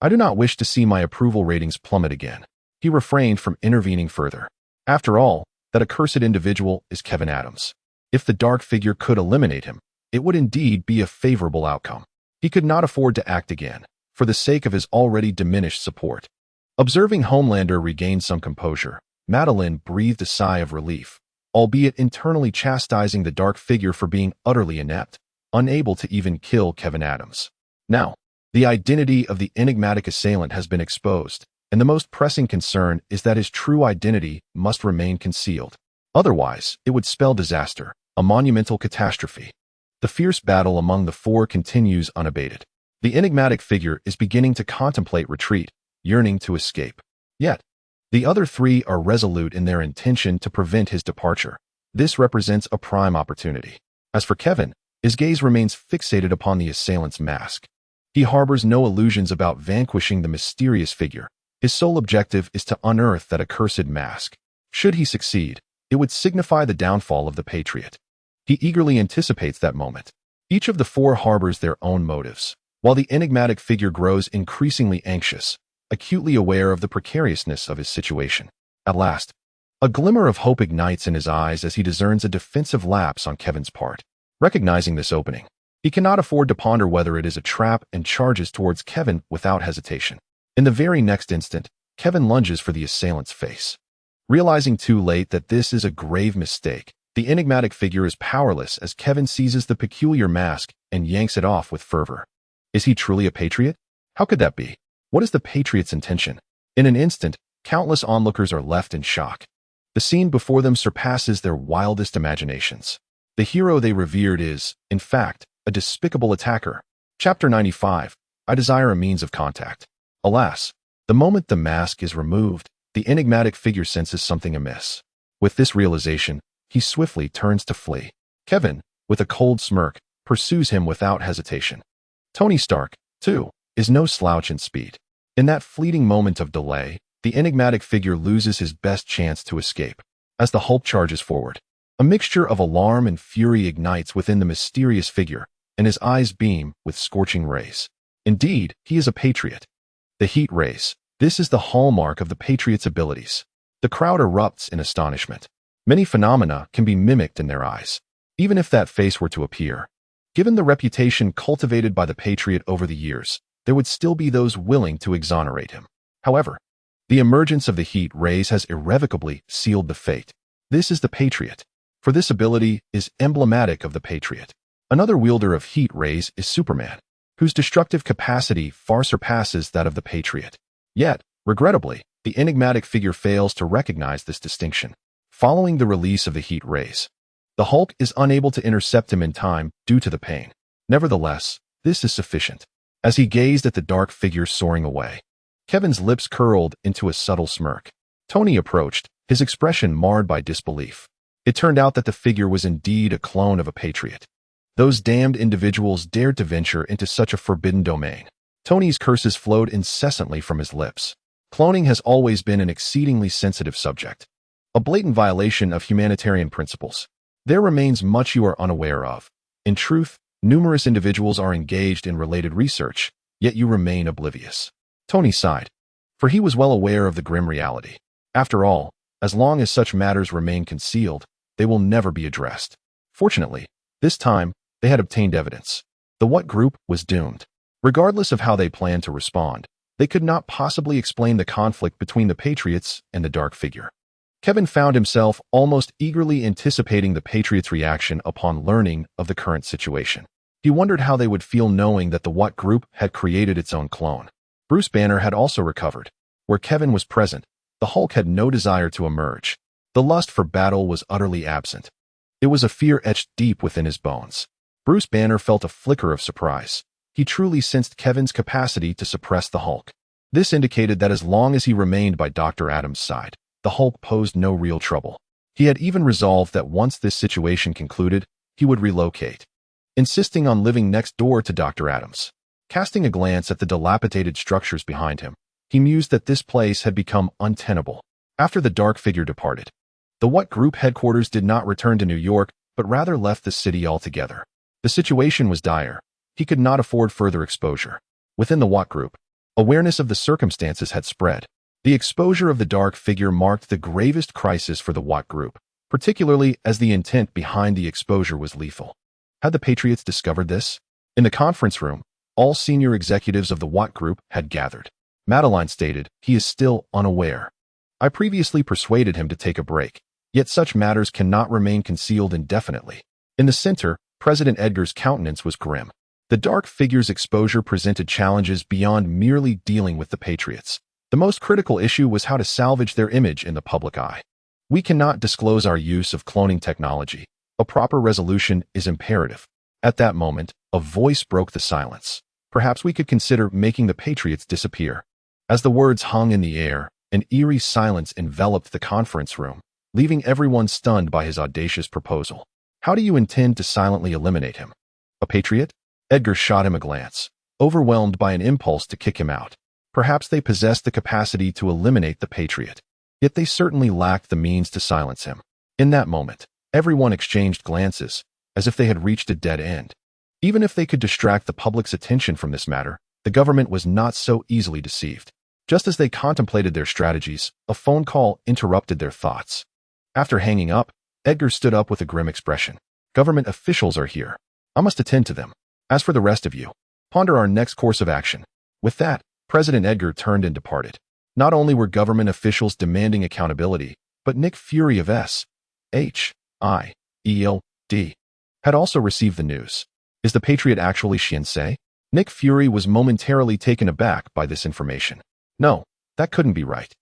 I do not wish to see my approval ratings plummet again. He refrained from intervening further. After all, that accursed individual is Kevin Adams. If the dark figure could eliminate him, it would indeed be a favorable outcome. He could not afford to act again, for the sake of his already diminished support. Observing Homelander regain some composure, Madeline breathed a sigh of relief, albeit internally chastising the dark figure for being utterly inept. unable to even kill Kevin Adams. Now, the identity of the enigmatic assailant has been exposed, and the most pressing concern is that his true identity must remain concealed. Otherwise, it would spell disaster, a monumental catastrophe. The fierce battle among the four continues unabated. The enigmatic figure is beginning to contemplate retreat, yearning to escape. Yet, the other three are resolute in their intention to prevent his departure. This represents a prime opportunity. As for Kevin, his gaze remains fixated upon the assailant's mask. He harbors no illusions about vanquishing the mysterious figure. His sole objective is to unearth that accursed mask. Should he succeed, it would signify the downfall of the Patriot. He eagerly anticipates that moment. Each of the four harbors their own motives, while the enigmatic figure grows increasingly anxious, acutely aware of the precariousness of his situation. At last, a glimmer of hope ignites in his eyes as he discerns a defensive lapse on Kevin's part. Recognizing this opening, he cannot afford to ponder whether it is a trap and charges towards Kevin without hesitation. In the very next instant, Kevin lunges for the assailant's face. Realizing too late that this is a grave mistake, the enigmatic figure is powerless as Kevin seizes the peculiar mask and yanks it off with fervor. Is he truly a patriot? How could that be? What is the Patriot's intention? In an instant, countless onlookers are left in shock. The scene before them surpasses their wildest imaginations. The hero they revered is, in fact, a despicable attacker. Chapter 95. I desire a means of contact. Alas, the moment the mask is removed, the enigmatic figure senses something amiss. With this realization, he swiftly turns to flee. Kevin, with a cold smirk, pursues him without hesitation. Tony Stark, too, is no slouch in speed. In that fleeting moment of delay, the enigmatic figure loses his best chance to escape. As the Hulk charges forward, a mixture of alarm and fury ignites within the mysterious figure, and his eyes beam with scorching rays. Indeed, he is a patriot. The heat rays. This is the hallmark of the Patriot's abilities. The crowd erupts in astonishment. Many phenomena can be mimicked in their eyes, even if that face were to appear. Given the reputation cultivated by the Patriot over the years, there would still be those willing to exonerate him. However, the emergence of the heat rays has irrevocably sealed the fate. This is the Patriot, for this ability is emblematic of the Patriot. Another wielder of heat rays is Superman, whose destructive capacity far surpasses that of the Patriot. Yet, regrettably, the enigmatic figure fails to recognize this distinction. Following the release of the heat rays, the Hulk is unable to intercept him in time due to the pain. Nevertheless, this is sufficient. As he gazed at the dark figure soaring away, Kevin's lips curled into a subtle smirk. Tony approached, his expression marred by disbelief. It turned out that the figure was indeed a clone of a Patriot. Those damned individuals dared to venture into such a forbidden domain. Tony's curses flowed incessantly from his lips. Cloning has always been an exceedingly sensitive subject, a blatant violation of humanitarian principles. There remains much you are unaware of. In truth, numerous individuals are engaged in related research, yet you remain oblivious. Tony sighed, for he was well aware of the grim reality. After all, as long as such matters remain concealed, they will never be addressed. Fortunately, this time, they had obtained evidence. The What group was doomed. Regardless of how they planned to respond, they could not possibly explain the conflict between the Patriots and the dark figure. Kevin found himself almost eagerly anticipating the Patriots' reaction upon learning of the current situation. He wondered how they would feel knowing that the What group had created its own clone. Bruce Banner had also recovered. Where Kevin was present, the Hulk had no desire to emerge. The lust for battle was utterly absent. It was a fear etched deep within his bones. Bruce Banner felt a flicker of surprise. He truly sensed Kevin's capacity to suppress the Hulk. This indicated that as long as he remained by Dr. Adams' side, the Hulk posed no real trouble. He had even resolved that once this situation concluded, he would relocate, insisting on living next door to Dr. Adams. Casting a glance at the dilapidated structures behind him, he mused that this place had become untenable. After the dark figure departed, the What group headquarters did not return to New York, but rather left the city altogether. The situation was dire. He could not afford further exposure. Within the What group, awareness of the circumstances had spread. The exposure of the dark figure marked the gravest crisis for the What group, particularly as the intent behind the exposure was lethal. Had the Patriots discovered this? In the conference room, all senior executives of the What group had gathered. Madeline stated, "He is still unaware. I previously persuaded him to take a break, yet such matters cannot remain concealed indefinitely." In the center, President Edgar's countenance was grim. The dark figure's exposure presented challenges beyond merely dealing with the Patriots. The most critical issue was how to salvage their image in the public eye. We cannot disclose our use of cloning technology. A proper resolution is imperative. At that moment, a voice broke the silence. Perhaps we could consider making the Patriots disappear. As the words hung in the air, an eerie silence enveloped the conference room, leaving everyone stunned by his audacious proposal. How do you intend to silently eliminate him? A Patriot? Edgar shot him a glance, overwhelmed by an impulse to kick him out. Perhaps they possessed the capacity to eliminate the Patriot, yet they certainly lacked the means to silence him. In that moment, everyone exchanged glances, as if they had reached a dead end. Even if they could distract the public's attention from this matter, the government was not so easily deceived. Just as they contemplated their strategies, a phone call interrupted their thoughts. After hanging up, Edgar stood up with a grim expression. Government officials are here. I must attend to them. As for the rest of you, ponder our next course of action. With that, President Edgar turned and departed. Not only were government officials demanding accountability, but Nick Fury of S.H.I.E.L.D. had also received the news. Is the Patriot actually Shinsei? Nick Fury was momentarily taken aback by this information. No, that couldn't be right.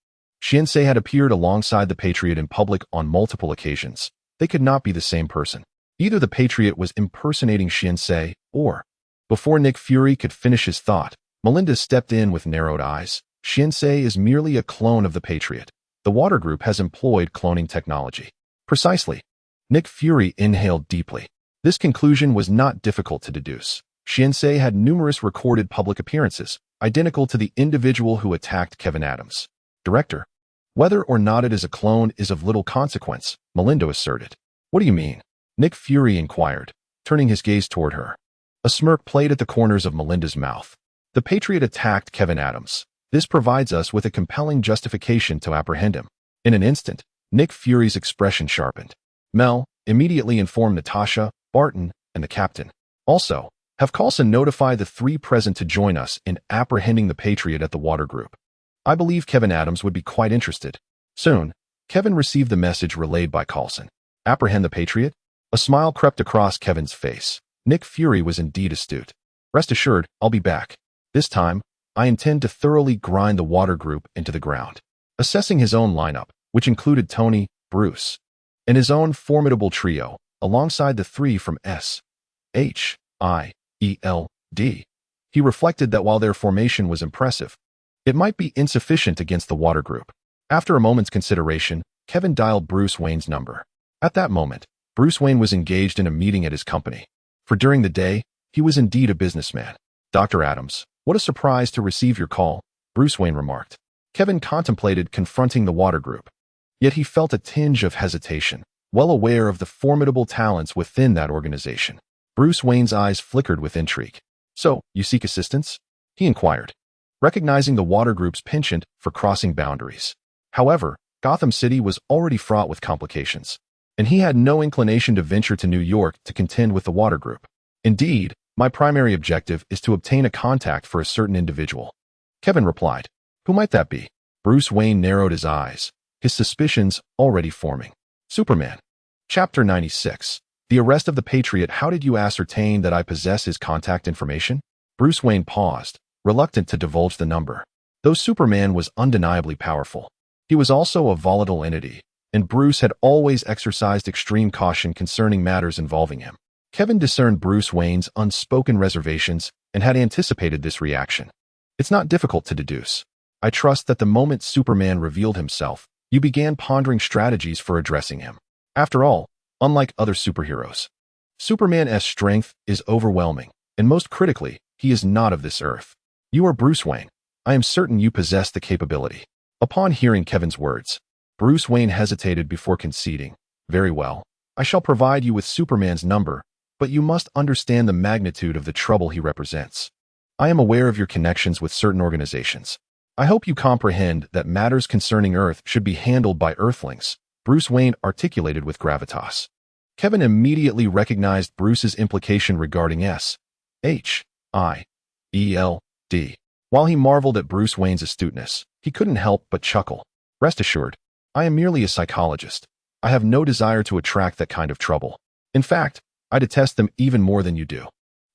Shinsei had appeared alongside the Patriot in public on multiple occasions. They could not be the same person. Either the Patriot was impersonating Shinsei, or... Before Nick Fury could finish his thought, Melinda stepped in with narrowed eyes. Shinsei is merely a clone of the Patriot. The Water Group has employed cloning technology. Precisely. Nick Fury inhaled deeply. This conclusion was not difficult to deduce. Shinsei had numerous recorded public appearances, identical to the individual who attacked Kevin Adams. Director. Whether or not it is a clone is of little consequence, Melinda asserted. What do you mean? Nick Fury inquired, turning his gaze toward her. A smirk played at the corners of Melinda's mouth. The Patriot attacked Kevin Adams. This provides us with a compelling justification to apprehend him. In an instant, Nick Fury's expression sharpened. Mel, immediately inform Natasha, Barton, and the captain. Also, have Coulson notify the three present to join us in apprehending the Patriot at the Water Group. I believe Kevin Adams would be quite interested. Soon, Kevin received the message relayed by Coulson. Apprehend the Patriot? A smile crept across Kevin's face. Nick Fury was indeed astute. Rest assured, I'll be back. This time, I intend to thoroughly grind the Water Group into the ground. Assessing his own lineup, which included Tony, Bruce, and his own formidable trio, alongside the three from S.H.I.E.L.D., he reflected that while their formation was impressive, it might be insufficient against the Water Group. After a moment's consideration, Kevin dialed Bruce Wayne's number. At that moment, Bruce Wayne was engaged in a meeting at his company. For during the day, he was indeed a businessman. Dr. Adams, what a surprise to receive your call, Bruce Wayne remarked. Kevin contemplated confronting the Water Group. Yet he felt a tinge of hesitation, well aware of the formidable talents within that organization. Bruce Wayne's eyes flickered with intrigue. So, you seek assistance? He inquired, recognizing the Water Group's penchant for crossing boundaries. However, Gotham City was already fraught with complications, and he had no inclination to venture to New York to contend with the Water Group. Indeed, my primary objective is to obtain a contact for a certain individual. Kevin replied. Who might that be? Bruce Wayne narrowed his eyes, his suspicions already forming. Superman. Chapter 96. The arrest of the Patriot. How did you ascertain that I possess his contact information? Bruce Wayne paused, reluctant to divulge the number. Though Superman was undeniably powerful, he was also a volatile entity, and Bruce had always exercised extreme caution concerning matters involving him. Kevin discerned Bruce Wayne's unspoken reservations and had anticipated this reaction. It's not difficult to deduce. I trust that the moment Superman revealed himself, you began pondering strategies for addressing him. After all, unlike other superheroes, Superman's strength is overwhelming, and most critically, he is not of this earth. You are Bruce Wayne. I am certain you possess the capability. Upon hearing Kevin's words, Bruce Wayne hesitated before conceding. Very well. I shall provide you with Superman's number, but you must understand the magnitude of the trouble he represents. I am aware of your connections with certain organizations. I hope you comprehend that matters concerning Earth should be handled by Earthlings, Bruce Wayne articulated with gravitas. Kevin immediately recognized Bruce's implication regarding S.H.I.E.L.D. While he marveled at Bruce Wayne's astuteness, he couldn't help but chuckle. Rest assured, I am merely a psychologist. I have no desire to attract that kind of trouble. In fact, I detest them even more than you do.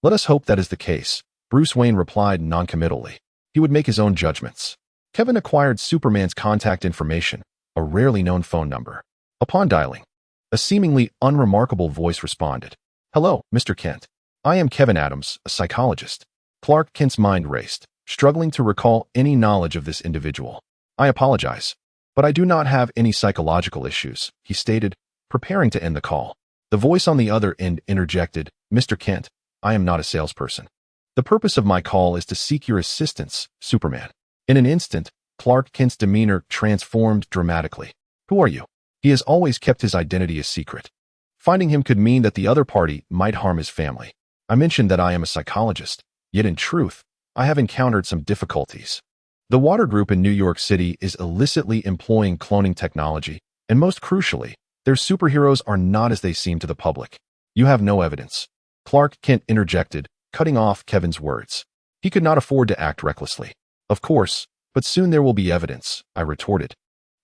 Let us hope that is the case, Bruce Wayne replied noncommittally. He would make his own judgments. Kevin acquired Superman's contact information, a rarely known phone number. Upon dialing, a seemingly unremarkable voice responded. Hello, Mr. Kent. I am Kevin Adams, a psychologist. Clark Kent's mind raced, struggling to recall any knowledge of this individual. I apologize, but I do not have any psychological issues, he stated, preparing to end the call. The voice on the other end interjected, Mr. Kent, I am not a salesperson. The purpose of my call is to seek your assistance, Superman. In an instant, Clark Kent's demeanor transformed dramatically. Who are you? He has always kept his identity a secret. Finding him could mean that the other party might harm his family. I mentioned that I am a psychologist, yet in truth, I have encountered some difficulties. The Water Group in New York City is illicitly employing cloning technology, and most crucially, their superheroes are not as they seem to the public. You have no evidence. Clark Kent interjected, cutting off Kevin's words. He could not afford to act recklessly. Of course, but soon there will be evidence, I retorted,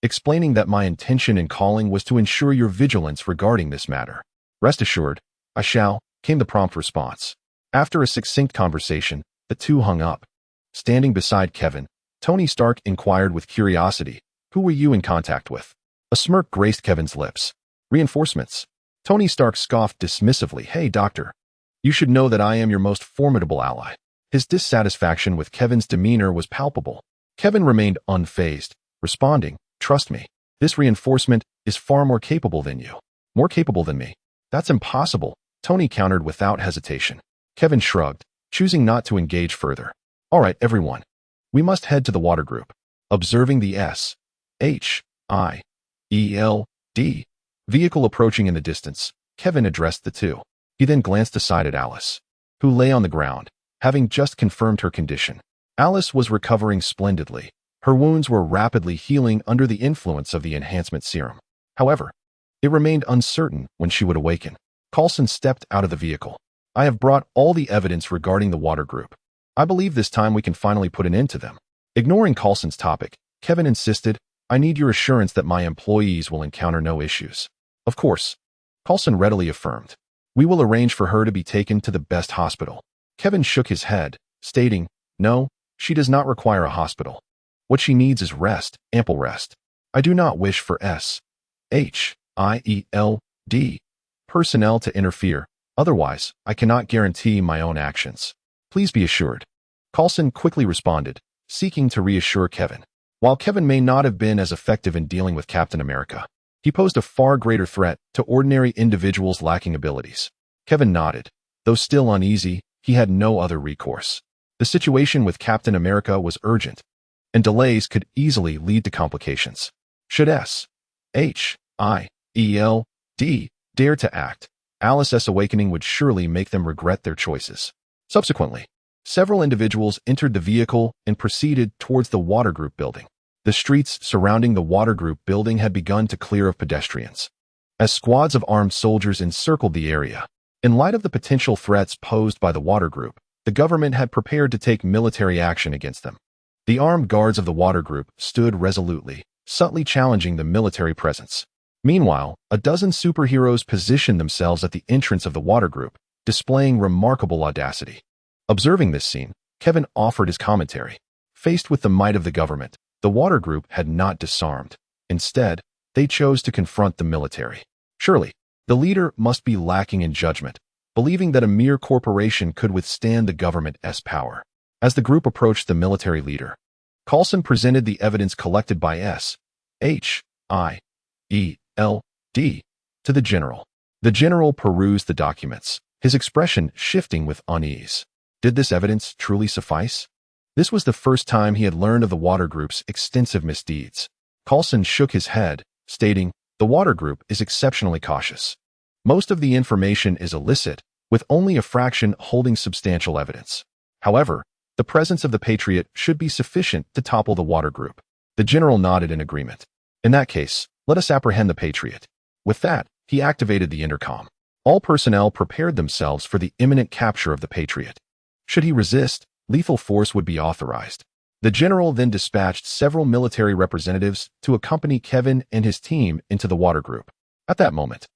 explaining that my intention in calling was to ensure your vigilance regarding this matter. Rest assured, I shall, came the prompt response. After a succinct conversation, the two hung up. Standing beside Kevin, Tony Stark inquired with curiosity, who were you in contact with? A smirk graced Kevin's lips. Reinforcements. Tony Stark scoffed dismissively, Hey, doctor. You should know that I am your most formidable ally. His dissatisfaction with Kevin's demeanor was palpable. Kevin remained unfazed, responding, Trust me, this reinforcement is far more capable than you. More capable than me. That's impossible, Tony countered without hesitation. Kevin shrugged, choosing not to engage further. All right, everyone. We must head to the Water Group. Observing the S-H-I-E-L-D vehicle approaching in the distance, Kevin addressed the two. He then glanced aside at Alice, who lay on the ground, having just confirmed her condition. Alice was recovering splendidly. Her wounds were rapidly healing under the influence of the enhancement serum. However, it remained uncertain when she would awaken. Coulson stepped out of the vehicle. I have brought all the evidence regarding the Water Group. I believe this time we can finally put an end to them. Ignoring Coulson's topic, Kevin insisted, I need your assurance that my employees will encounter no issues. Of course, Coulson readily affirmed. We will arrange for her to be taken to the best hospital. Kevin shook his head, stating, No, she does not require a hospital. What she needs is rest, ample rest. I do not wish for S-H-I-E-L-D personnel to interfere. Otherwise, I cannot guarantee my own actions. Please be assured. Coulson quickly responded, seeking to reassure Kevin. While Kevin may not have been as effective in dealing with Captain America, he posed a far greater threat to ordinary individuals lacking abilities. Kevin nodded. Though still uneasy, he had no other recourse. The situation with Captain America was urgent, and delays could easily lead to complications. Should S-H-I-E-L-D dare to act, Alice's awakening would surely make them regret their choices. Subsequently, several individuals entered the vehicle and proceeded towards the Water Group building. The streets surrounding the Water Group building had begun to clear of pedestrians, as squads of armed soldiers encircled the area. In light of the potential threats posed by the Water Group, the government had prepared to take military action against them. The armed guards of the Water Group stood resolutely, subtly challenging the military presence. Meanwhile, a dozen superheroes positioned themselves at the entrance of the Water Group, displaying remarkable audacity. Observing this scene, Kevin offered his commentary. Faced with the might of the government, the Water Group had not disarmed. Instead, they chose to confront the military. Surely, the leader must be lacking in judgment, believing that a mere corporation could withstand the government's power. As the group approached the military leader, Coulson presented the evidence collected by S-H-I-E-L-D to the general. The general perused the documents, his expression shifting with unease. Did this evidence truly suffice? This was the first time he had learned of the Water Group's extensive misdeeds. Coulson shook his head, stating, The Water Group is exceptionally cautious. Most of the information is illicit, with only a fraction holding substantial evidence. However, the presence of the Patriot should be sufficient to topple the Water Group. The general nodded in agreement. In that case, let us apprehend the Patriot. With that, he activated the intercom. All personnel prepared themselves for the imminent capture of the Patriot. Should he resist, lethal force would be authorized. The general then dispatched several military representatives to accompany Kevin and his team into the Water Group. At that moment,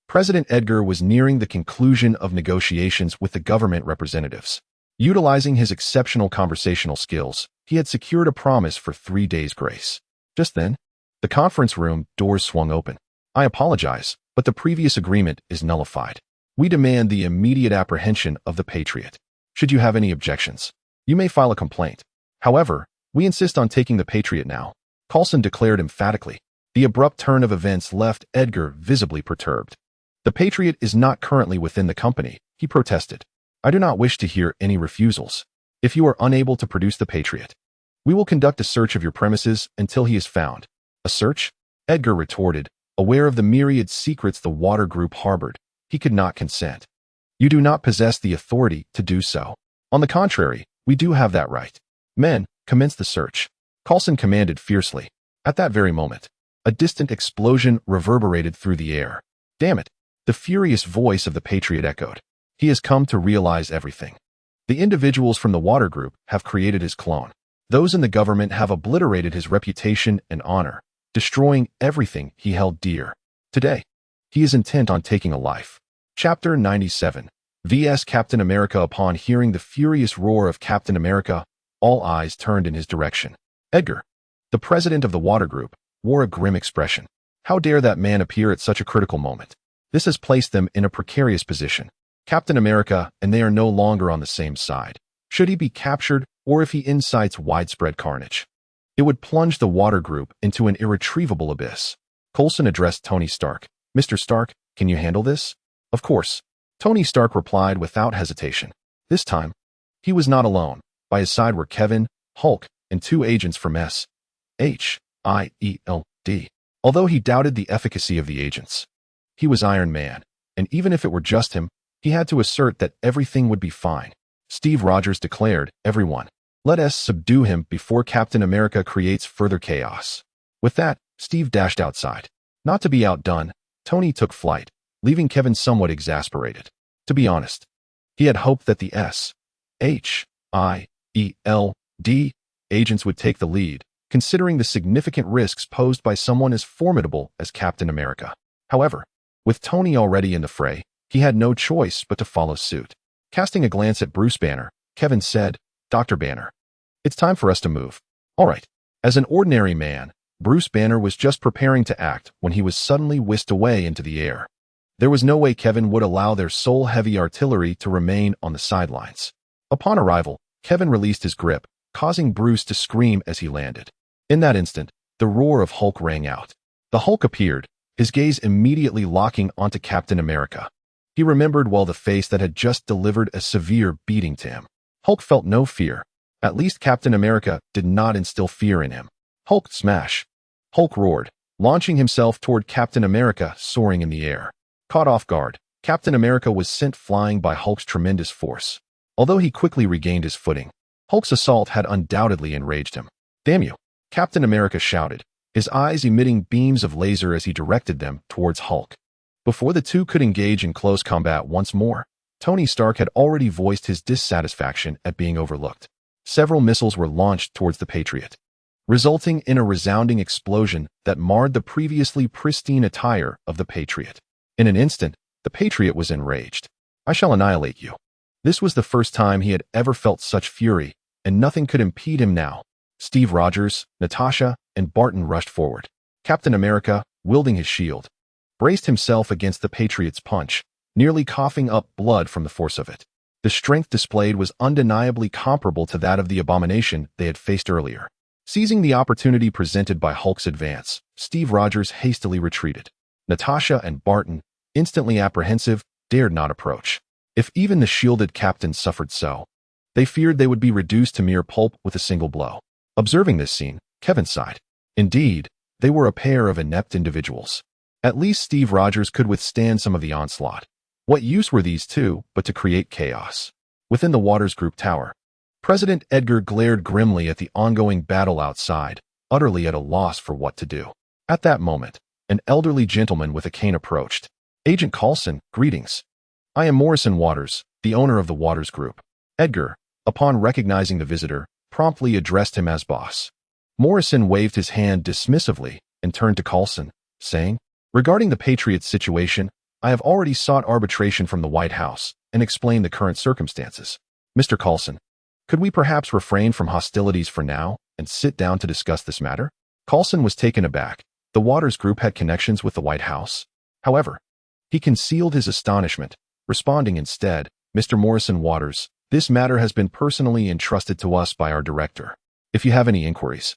President Edgar was nearing the conclusion of negotiations with the government representatives. Utilizing his exceptional conversational skills, he had secured a promise for 3 days' grace. Just then, the conference room doors swung open. "I apologize, but the previous agreement is nullified. We demand the immediate apprehension of the Patriot. Should you have any objections, you may file a complaint. However, we insist on taking the Patriot now," Coulson declared emphatically. The abrupt turn of events left Edgar visibly perturbed. "The Patriot is not currently within the company," he protested. "I do not wish to hear any refusals. If you are unable to produce the Patriot, we will conduct a search of your premises until he is found." "A search?" Edgar retorted, aware of the myriad secrets the Water Group harbored. He could not consent. "You do not possess the authority to do so. On the contrary, we do have that right. Men, commence the search," Coulson commanded fiercely. At that very moment, a distant explosion reverberated through the air. "Damn it!" the furious voice of the Patriot echoed. "He has come to realize everything. The individuals from the Water Group have created his clone. Those in the government have obliterated his reputation and honor, destroying everything he held dear. Today, he is intent on taking a life." Chapter 97 vs. Captain America. Upon hearing the furious roar of Captain America, all eyes turned in his direction. Edgar, the president of the Water Group, wore a grim expression. How dare that man appear at such a critical moment? This has placed them in a precarious position. Captain America and they are no longer on the same side. Should he be captured, or if he incites widespread carnage, it would plunge the Water Group into an irretrievable abyss. Coulson addressed Tony Stark. "Mr. Stark, can you handle this?" "Of course," Tony Stark replied without hesitation. This time, he was not alone. By his side were Kevin, Hulk, and 2 agents from S.H.I.E.L.D. Although he doubted the efficacy of the agents, he was Iron Man, and even if it were just him, he had to assert that everything would be fine. Steve Rogers declared, "Everyone, let us subdue him before Captain America creates further chaos." With that, Steve dashed outside. Not to be outdone, Tony took flight, leaving Kevin somewhat exasperated. To be honest, he had hoped that the S.H.I.E.L.D. agents would take the lead, considering the significant risks posed by someone as formidable as Captain America. However, with Tony already in the fray, he had no choice but to follow suit. Casting a glance at Bruce Banner, Kevin said, "Dr. Banner, it's time for us to move." "All right." As an ordinary man, Bruce Banner was just preparing to act when he was suddenly whisked away into the air. There was no way Kevin would allow their sole heavy artillery to remain on the sidelines. Upon arrival, Kevin released his grip, causing Bruce to scream as he landed. In that instant, the roar of Hulk rang out. The Hulk appeared, his gaze immediately locking onto Captain America. He remembered well the face that had just delivered a severe beating to him. Hulk felt no fear. At least Captain America did not instill fear in him. "Hulk smash!" Hulk roared, launching himself toward Captain America, soaring in the air. Caught off guard, Captain America was sent flying by Hulk's tremendous force. Although he quickly regained his footing, Hulk's assault had undoubtedly enraged him. "Damn you!" Captain America shouted, his eyes emitting beams of laser as he directed them towards Hulk. Before the two could engage in close combat once more, Tony Stark had already voiced his dissatisfaction at being overlooked. Several missiles were launched towards the Patriot, resulting in a resounding explosion that marred the previously pristine attire of the Patriot. In an instant, the Patriot was enraged. "I shall annihilate you." This was the first time he had ever felt such fury, and nothing could impede him now. Steve Rogers, Natasha, and Barton rushed forward. Captain America, wielding his shield, braced himself against the Patriot's punch, nearly coughing up blood from the force of it. The strength displayed was undeniably comparable to that of the abomination they had faced earlier. Seizing the opportunity presented by Hulk's advance, Steve Rogers hastily retreated. Natasha and Barton, instantly apprehensive, dared not approach. If even the shielded captain suffered so, they feared they would be reduced to mere pulp with a single blow. Observing this scene, Kevin sighed. Indeed, they were a pair of inept individuals. At least Steve Rogers could withstand some of the onslaught. What use were these two but to create chaos? Within the Waters Group tower, President Edgar glared grimly at the ongoing battle outside, utterly at a loss for what to do. At that moment, an elderly gentleman with a cane approached. "Agent Coulson, greetings. I am Morrison Waters, the owner of the Waters Group." Edgar, upon recognizing the visitor, promptly addressed him as boss. Morrison waved his hand dismissively and turned to Coulson, saying, "Regarding the Patriot's situation, I have already sought arbitration from the White House and explained the current circumstances. Mr. Coulson, could we perhaps refrain from hostilities for now and sit down to discuss this matter? Coulson was taken aback. The Waters Group had connections with the White House. However, he concealed his astonishment, responding instead, Mr. Morrison Waters, this matter has been personally entrusted to us by our director. If you have any inquiries,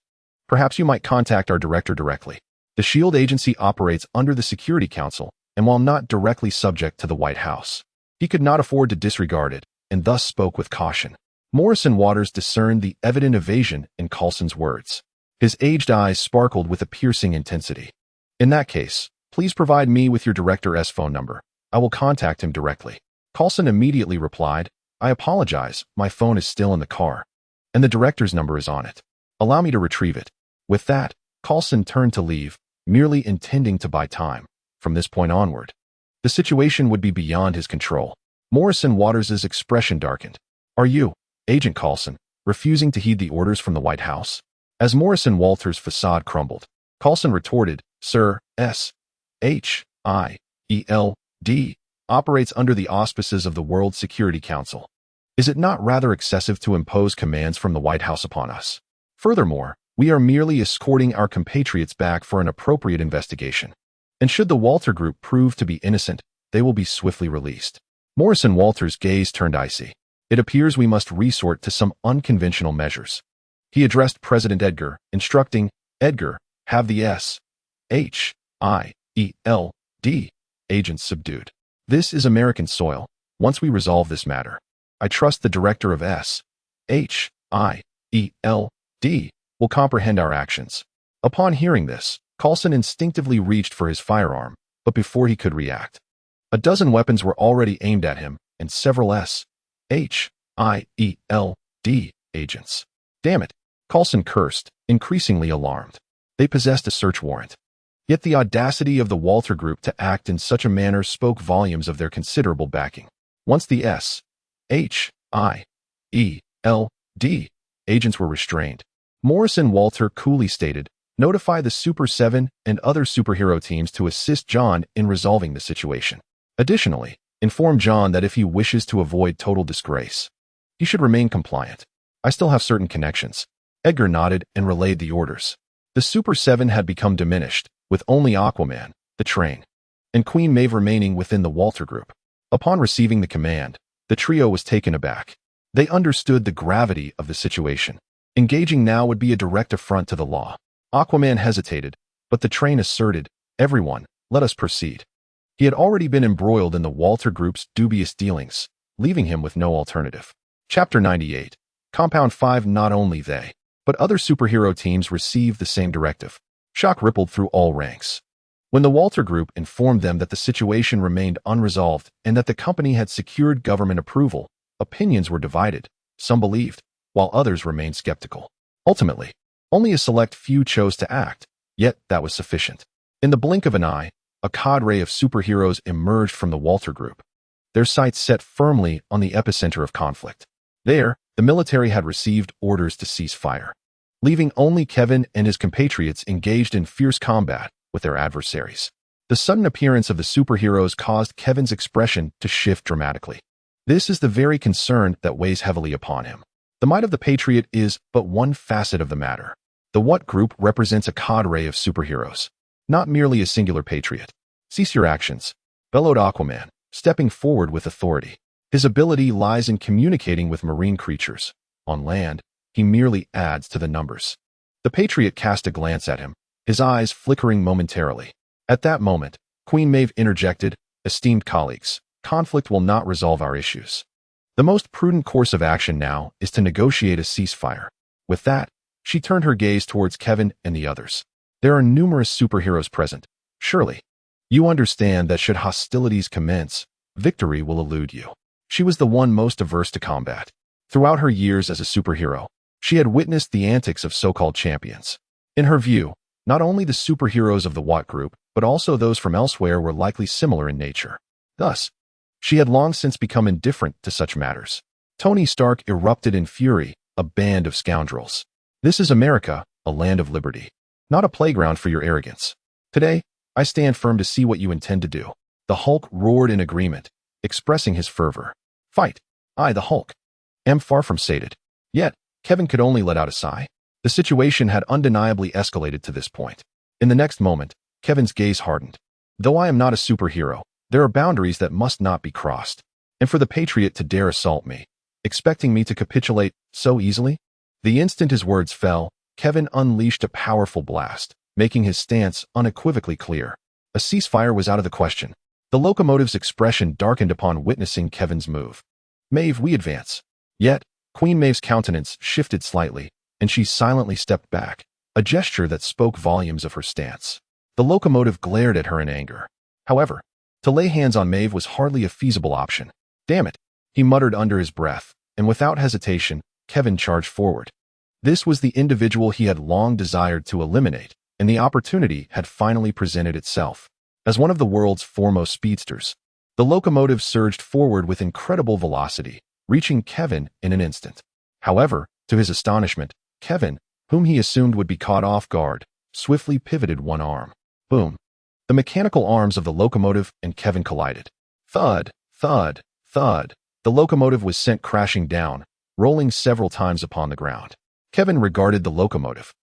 perhaps you might contact our director directly. The SHIELD agency operates under the Security Council, and while not directly subject to the White House, he could not afford to disregard it, and thus spoke with caution. Morrison Waters discerned the evident evasion in Coulson's words. His aged eyes sparkled with a piercing intensity. In that case, please provide me with your director's phone number. I will contact him directly. Coulson immediately replied, I apologize, my phone is still in the car, and the director's number is on it. Allow me to retrieve it. With that, Coulson turned to leave, merely intending to buy time. From this point onward, the situation would be beyond his control. Morrison Waters' expression darkened. Are you, Agent Coulson, refusing to heed the orders from the White House? As Morrison Walters' facade crumbled, Coulson retorted, Sir, SHIELD operates under the auspices of the World Security Council. Is it not rather excessive to impose commands from the White House upon us? Furthermore, we are merely escorting our compatriots back for an appropriate investigation. And should the Walter Group prove to be innocent, they will be swiftly released. Morrison Walters' gaze turned icy. It appears we must resort to some unconventional measures. He addressed President Edgar, instructing, Edgar, have the SHIELD agents subdued. This is American soil. Once we resolve this matter, I trust the director of SHIELD will comprehend our actions. Upon hearing this, Coulson instinctively reached for his firearm, but before he could react, a dozen weapons were already aimed at him, and several SHIELD agents. Damn it, Coulson cursed, increasingly alarmed. They possessed a search warrant. Yet the audacity of the Walter Group to act in such a manner spoke volumes of their considerable backing. Once the SHIELD agents were restrained, Morrison Walter coolly stated, notify the Super 7 and other superhero teams to assist John in resolving the situation. Additionally, inform John that if he wishes to avoid total disgrace, he should remain compliant. I still have certain connections. Edgar nodded and relayed the orders. The Super 7 had become diminished, with only Aquaman, the Train, and Queen Maeve remaining within the Walter Group. Upon receiving the command, the trio was taken aback. They understood the gravity of the situation. Engaging now would be a direct affront to the law. Aquaman hesitated, but the Train asserted, everyone, let us proceed. He had already been embroiled in the Walter Group's dubious dealings, leaving him with no alternative. Chapter 98. Compound 5. Not only they, but other superhero teams received the same directive. Shock rippled through all ranks. When the Walter Group informed them that the situation remained unresolved and that the company had secured government approval, opinions were divided. Some believed, while others remained skeptical. Ultimately, only a select few chose to act, yet that was sufficient. In the blink of an eye, a cadre of superheroes emerged from the Walter Group, their sights set firmly on the epicenter of conflict. There, the military had received orders to cease fire, leaving only Kevin and his compatriots engaged in fierce combat with their adversaries. The sudden appearance of the superheroes caused Kevin's expression to shift dramatically. This is the very concern that weighs heavily upon him. The might of the Patriot is but one facet of the matter. The What Group represents a cadre of superheroes, not merely a singular patriot. Cease your actions, bellowed Aquaman, stepping forward with authority. His ability lies in communicating with marine creatures. On land, he merely adds to the numbers. The Patriot cast a glance at him, his eyes flickering momentarily. At that moment, Queen Maeve interjected, esteemed colleagues, conflict will not resolve our issues. The most prudent course of action now is to negotiate a ceasefire. With that, she turned her gaze towards Kevin and the others. There are numerous superheroes present. Surely, you understand that should hostilities commence, victory will elude you. She was the one most averse to combat. Throughout her years as a superhero, she had witnessed the antics of so-called champions. In her view, not only the superheroes of the Watt Group, but also those from elsewhere were likely similar in nature. Thus, she had long since become indifferent to such matters. Tony Stark erupted in fury, a band of scoundrels. This is America, a land of liberty, not a playground for your arrogance. Today, I stand firm to see what you intend to do. The Hulk roared in agreement, expressing his fervor. Fight! I, the Hulk, am far from sated. Yet, Kevin could only let out a sigh. The situation had undeniably escalated to this point. In the next moment, Kevin's gaze hardened. Though I am not a superhero, there are boundaries that must not be crossed. And for the Patriot to dare assault me, expecting me to capitulate so easily? The instant his words fell, Kevin unleashed a powerful blast, making his stance unequivocally clear. A ceasefire was out of the question. The locomotive's expression darkened upon witnessing Kevin's move. Maeve, we advance. Yet, Queen Maeve's countenance shifted slightly, and she silently stepped back, a gesture that spoke volumes of her stance. The locomotive glared at her in anger. However, to lay hands on Maeve was hardly a feasible option. Damn it, he muttered under his breath, and without hesitation, Kevin charged forward. This was the individual he had long desired to eliminate, and the opportunity had finally presented itself. As one of the world's foremost speedsters, the locomotive surged forward with incredible velocity, reaching Kevin in an instant. However, to his astonishment, Kevin, whom he assumed would be caught off guard, swiftly pivoted one arm. Boom! The mechanical arms of the locomotive and Kevin collided. Thud, thud, thud. The locomotive was sent crashing down, rolling several times upon the ground. Kevin regarded the locomotive.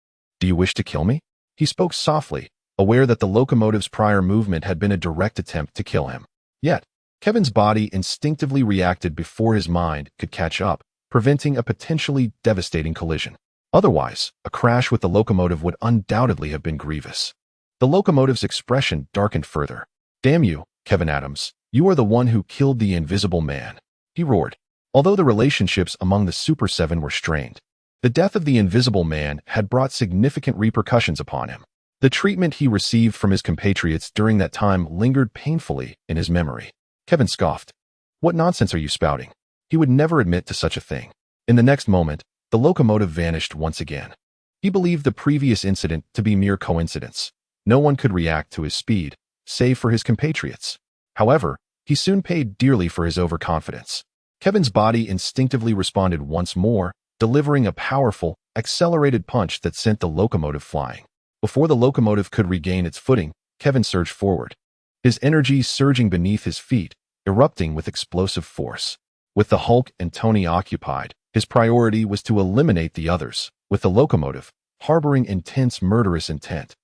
Do you wish to kill me? He spoke softly, aware that the locomotive's prior movement had been a direct attempt to kill him. Yet, Kevin's body instinctively reacted before his mind could catch up, preventing a potentially devastating collision. Otherwise, a crash with the locomotive would undoubtedly have been grievous. The locomotive's expression darkened further. Damn you, Kevin Adams, you are the one who killed the Invisible Man, he roared. Although the relationships among the Super Seven were strained, the death of the Invisible Man had brought significant repercussions upon him. The treatment he received from his compatriots during that time lingered painfully in his memory. Kevin scoffed. What nonsense are you spouting? He would never admit to such a thing. In the next moment, the locomotive vanished once again. He believed the previous incident to be mere coincidence. No one could react to his speed, save for his compatriots. However, he soon paid dearly for his overconfidence. Kevin's body instinctively responded once more, delivering a powerful, accelerated punch that sent the locomotive flying. Before the locomotive could regain its footing, Kevin surged forward, his energy surging beneath his feet, erupting with explosive force. With the Hulk and Tony occupied, his priority was to eliminate the others, with the locomotive harboring intense murderous intent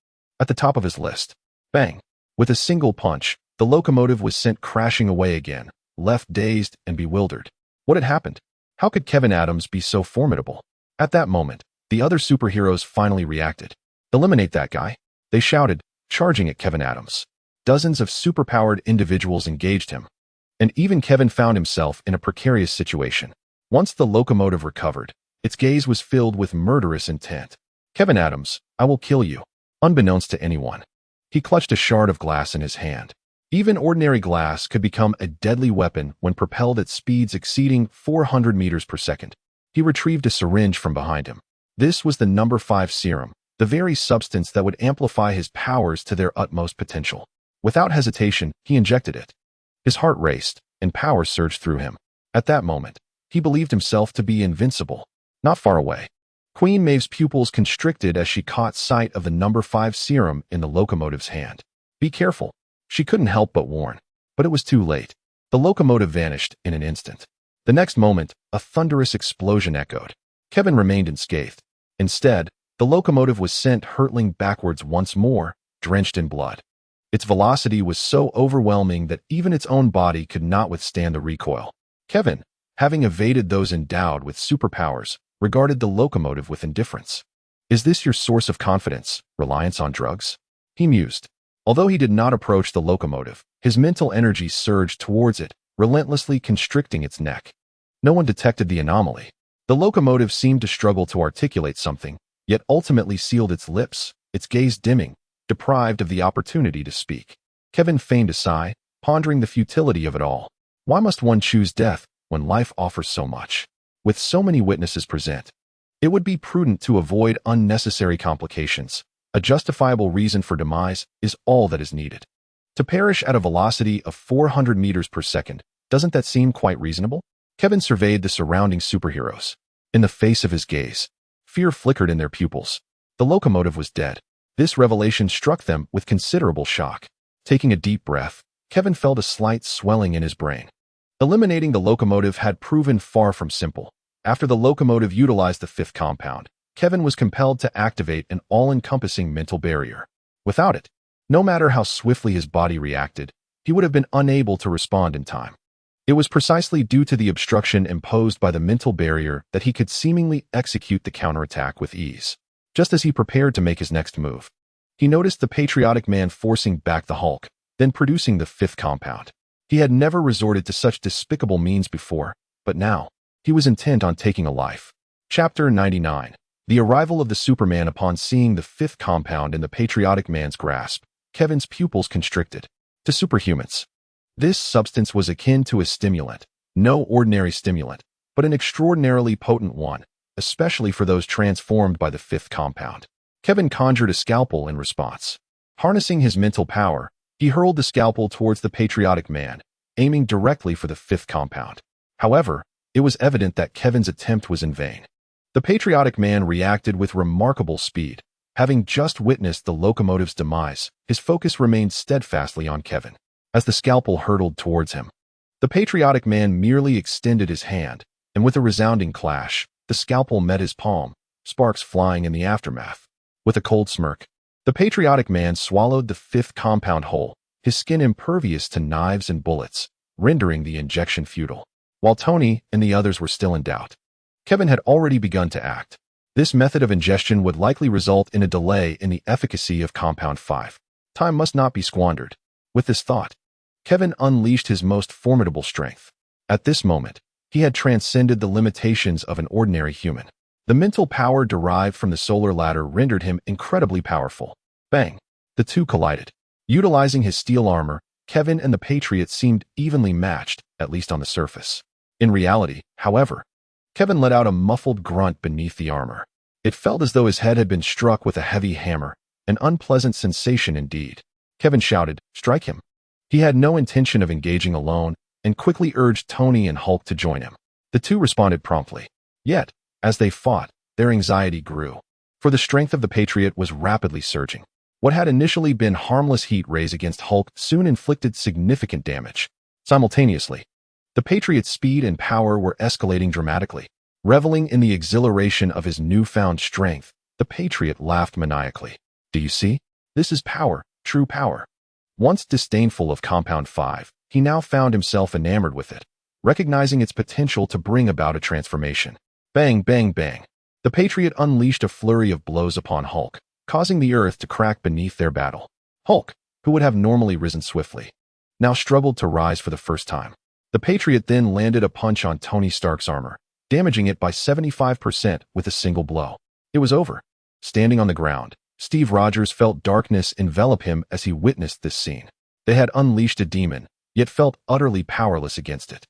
at the top of his list. Bang! With a single punch, the locomotive was sent crashing away again, left dazed and bewildered. What had happened? How could Kevin Adams be so formidable? At that moment, the other superheroes finally reacted. Eliminate that guy, they shouted, charging at Kevin Adams. Dozens of superpowered individuals engaged him. And even Kevin found himself in a precarious situation. Once the locomotive recovered, its gaze was filled with murderous intent. Kevin Adams, I will kill you. Unbeknownst to anyone, he clutched a shard of glass in his hand. Even ordinary glass could become a deadly weapon when propelled at speeds exceeding 400 meters per second. He retrieved a syringe from behind him. This was the number 5 serum, the very substance that would amplify his powers to their utmost potential. Without hesitation, he injected it. His heart raced, and power surged through him. At that moment, he believed himself to be invincible. Not far away, Queen Maeve's pupils constricted as she caught sight of the number 5 serum in the locomotive's hand. Be careful, she couldn't help but warn. But it was too late. The locomotive vanished in an instant. The next moment, a thunderous explosion echoed. Kevin remained unscathed. Instead, the locomotive was sent hurtling backwards once more, drenched in blood. Its velocity was so overwhelming that even its own body could not withstand the recoil. Kevin, having evaded those endowed with superpowers, regarded the locomotive with indifference. Is this your source of confidence, reliance on drugs? He mused. Although he did not approach the locomotive, his mental energy surged towards it, relentlessly constricting its neck. No one detected the anomaly. The locomotive seemed to struggle to articulate something, yet ultimately sealed its lips, its gaze dimming, deprived of the opportunity to speak. Kevin feigned a sigh, pondering the futility of it all. Why must one choose death when life offers so much? With so many witnesses present, it would be prudent to avoid unnecessary complications. A justifiable reason for demise is all that is needed. To perish at a velocity of 400 meters per second, doesn't that seem quite reasonable? Kevin surveyed the surrounding superheroes. In the face of his gaze, fear flickered in their pupils. The locomotive was dead. This revelation struck them with considerable shock. Taking a deep breath, Kevin felt a slight swelling in his brain. Eliminating the locomotive had proven far from simple. After the locomotive utilized the fifth compound, Kevin was compelled to activate an all-encompassing mental barrier. Without it, no matter how swiftly his body reacted, he would have been unable to respond in time. It was precisely due to the obstruction imposed by the mental barrier that he could seemingly execute the counterattack with ease. Just as he prepared to make his next move, he noticed the patriotic man forcing back the Hulk, then producing the fifth compound. He had never resorted to such despicable means before, but now, he was intent on taking a life. Chapter 99. The arrival of the Superman. Upon seeing the fifth compound in the patriotic man's grasp, Kevin's pupils constricted. To superhumans, this substance was akin to a stimulant, no ordinary stimulant, but an extraordinarily potent one, especially for those transformed by the fifth compound. Kevin conjured a scalpel in response. Harnessing his mental power, he hurled the scalpel towards the patriotic man, aiming directly for the fifth compound. However, it was evident that Kevin's attempt was in vain. The patriotic man reacted with remarkable speed. Having just witnessed the locomotive's demise, his focus remained steadfastly on Kevin. As the scalpel hurtled towards him, the patriotic man merely extended his hand, and with a resounding clash, the scalpel met his palm, sparks flying in the aftermath. With a cold smirk, the patriotic man swallowed the fifth compound whole, his skin impervious to knives and bullets, rendering the injection futile. While Tony and the others were still in doubt, Kevin had already begun to act. This method of ingestion would likely result in a delay in the efficacy of Compound 5. Time must not be squandered. With this thought, Kevin unleashed his most formidable strength. At this moment, he had transcended the limitations of an ordinary human. The mental power derived from the solar ladder rendered him incredibly powerful. Bang! The two collided. Utilizing his steel armor, Kevin and the Patriot seemed evenly matched, at least on the surface. In reality, however, Kevin let out a muffled grunt beneath the armor. It felt as though his head had been struck with a heavy hammer, an unpleasant sensation indeed. Kevin shouted, "Strike him." He had no intention of engaging alone, and quickly urged Tony and Hulk to join him. The two responded promptly. Yet, as they fought, their anxiety grew. For the strength of the Patriot was rapidly surging. What had initially been harmless heat rays against Hulk soon inflicted significant damage. Simultaneously, the Patriot's speed and power were escalating dramatically. Reveling in the exhilaration of his newfound strength, the Patriot laughed maniacally. "Do you see? This is power, true power." Once disdainful of Compound 5, he now found himself enamored with it, recognizing its potential to bring about a transformation. Bang, bang, bang. The Patriot unleashed a flurry of blows upon Hulk, causing the earth to crack beneath their battle. Hulk, who would have normally risen swiftly, now struggled to rise for the first time. The Patriot then landed a punch on Tony Stark's armor, damaging it by 75% with a single blow. It was over. Standing on the ground, Steve Rogers felt darkness envelop him as he witnessed this scene. They had unleashed a demon, yet felt utterly powerless against it.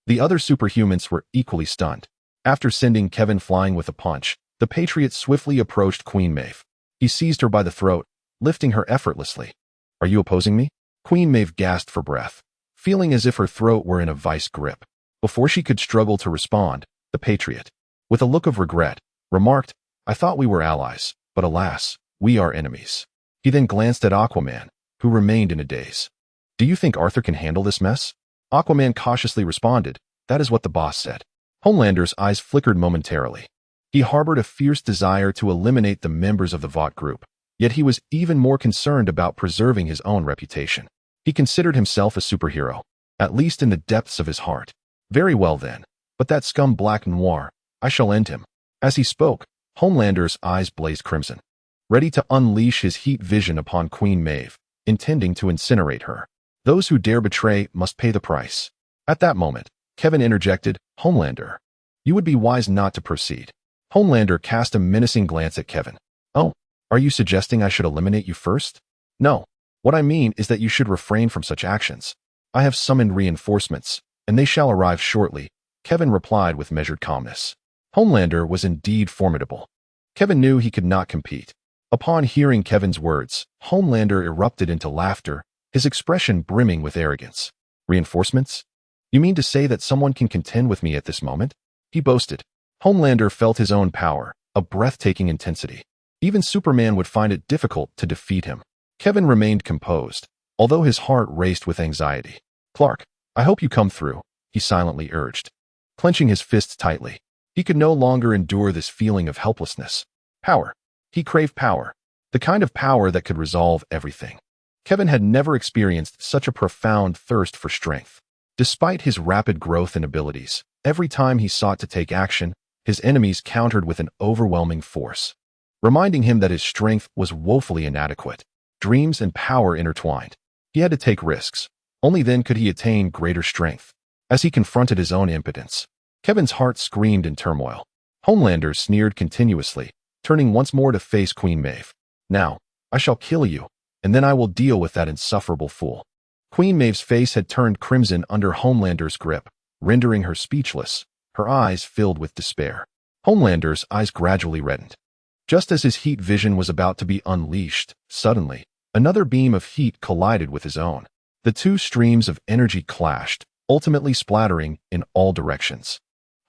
The other superhumans were equally stunned. After sending Kevin flying with a punch, the Patriot swiftly approached Queen Maeve. He seized her by the throat, lifting her effortlessly. "Are you opposing me?" Queen Maeve gasped for breath, feeling as if her throat were in a vice grip. Before she could struggle to respond, the Patriot, with a look of regret, remarked, "I thought we were allies, but alas, we are enemies." He then glanced at Aquaman, who remained in a daze. "Do you think Arthur can handle this mess?" Aquaman cautiously responded, "That is what the boss said." Homelander's eyes flickered momentarily. He harbored a fierce desire to eliminate the members of the Vought group, yet he was even more concerned about preserving his own reputation. He considered himself a superhero, at least in the depths of his heart. "Very well then, but that scum Black Noir, I shall end him." As he spoke, Homelander's eyes blazed crimson, ready to unleash his heat vision upon Queen Maeve, intending to incinerate her. Those who dare betray must pay the price. At that moment, Kevin interjected, "Homelander, you would be wise not to proceed." Homelander cast a menacing glance at Kevin. "Oh, are you suggesting I should eliminate you first?" "No. What I mean is that you should refrain from such actions. I have summoned reinforcements, and they shall arrive shortly," Kevin replied with measured calmness. Homelander was indeed formidable. Kevin knew he could not compete. Upon hearing Kevin's words, Homelander erupted into laughter, his expression brimming with arrogance. "Reinforcements? You mean to say that someone can contend with me at this moment?" he boasted. Homelander felt his own power, a breathtaking intensity. Even Superman would find it difficult to defeat him. Kevin remained composed, although his heart raced with anxiety. "Clark, I hope you come through," he silently urged, clenching his fists tightly. He could no longer endure this feeling of helplessness. Power. He craved power. The kind of power that could resolve everything. Kevin had never experienced such a profound thirst for strength. Despite his rapid growth and abilities, every time he sought to take action, his enemies countered with an overwhelming force, reminding him that his strength was woefully inadequate. Dreams and power intertwined. He had to take risks. Only then could he attain greater strength. As he confronted his own impotence, Kevin's heart screamed in turmoil. Homelander sneered continuously, turning once more to face Queen Maeve. "Now, I shall kill you, and then I will deal with that insufferable fool." Queen Maeve's face had turned crimson under Homelander's grip, rendering her speechless, her eyes filled with despair. Homelander's eyes gradually reddened. Just as his heat vision was about to be unleashed, suddenly, another beam of heat collided with his own. The two streams of energy clashed, ultimately splattering in all directions.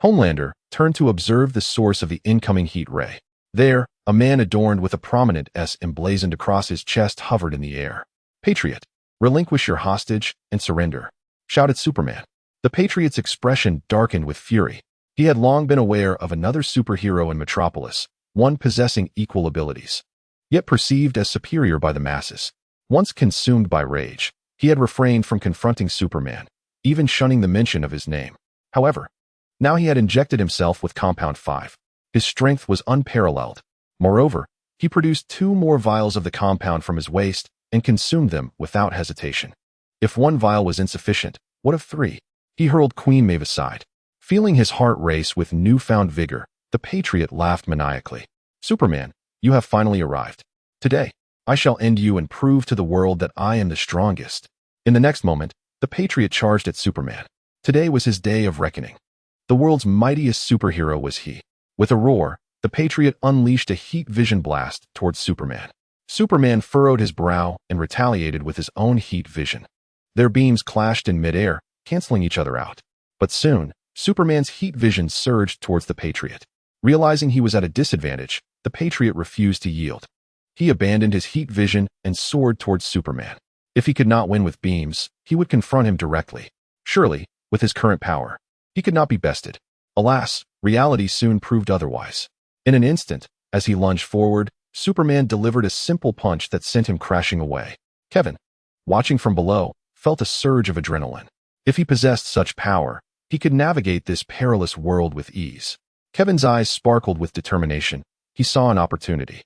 Homelander turned to observe the source of the incoming heat ray. There, a man adorned with a prominent S emblazoned across his chest hovered in the air. "Patriot, relinquish your hostage and surrender," shouted Superman. The Patriot's expression darkened with fury. He had long been aware of another superhero in Metropolis, one possessing equal abilities, yet perceived as superior by the masses. Once consumed by rage, he had refrained from confronting Superman, even shunning the mention of his name. However, now he had injected himself with Compound 5. His strength was unparalleled. Moreover, he produced 2 more vials of the compound from his waist and consumed them without hesitation. If 1 vial was insufficient, what of 3? He hurled Queen Maeve aside. Feeling his heart race with newfound vigor, the Patriot laughed maniacally. "Superman, you have finally arrived. Today, I shall end you and prove to the world that I am the strongest." In the next moment, the Patriot charged at Superman. Today was his day of reckoning. The world's mightiest superhero was he. With a roar, the Patriot unleashed a heat vision blast towards Superman. Superman furrowed his brow and retaliated with his own heat vision. Their beams clashed in midair, canceling each other out. But soon, Superman's heat vision surged towards the Patriot. Realizing he was at a disadvantage, the Patriot refused to yield. He abandoned his heat vision and soared towards Superman. If he could not win with beams, he would confront him directly. Surely, with his current power, he could not be bested. Alas, reality soon proved otherwise. In an instant, as he lunged forward, Superman delivered a simple punch that sent him crashing away. Kevin, watching from below, felt a surge of adrenaline. If he possessed such power, he could navigate this perilous world with ease. Kevin's eyes sparkled with determination. He saw an opportunity.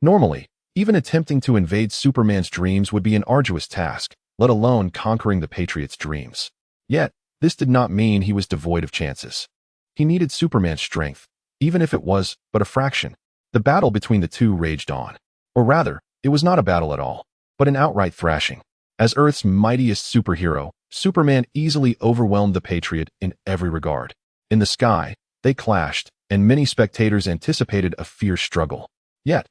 Normally, even attempting to invade Superman's dreams would be an arduous task, let alone conquering the Patriot's dreams. Yet, this did not mean he was devoid of chances. He needed Superman's strength, even if it was but a fraction. The battle between the two raged on. Or rather, it was not a battle at all, but an outright thrashing. As Earth's mightiest superhero, Superman easily overwhelmed the Patriot in every regard. In the sky, they clashed, and many spectators anticipated a fierce struggle. Yet,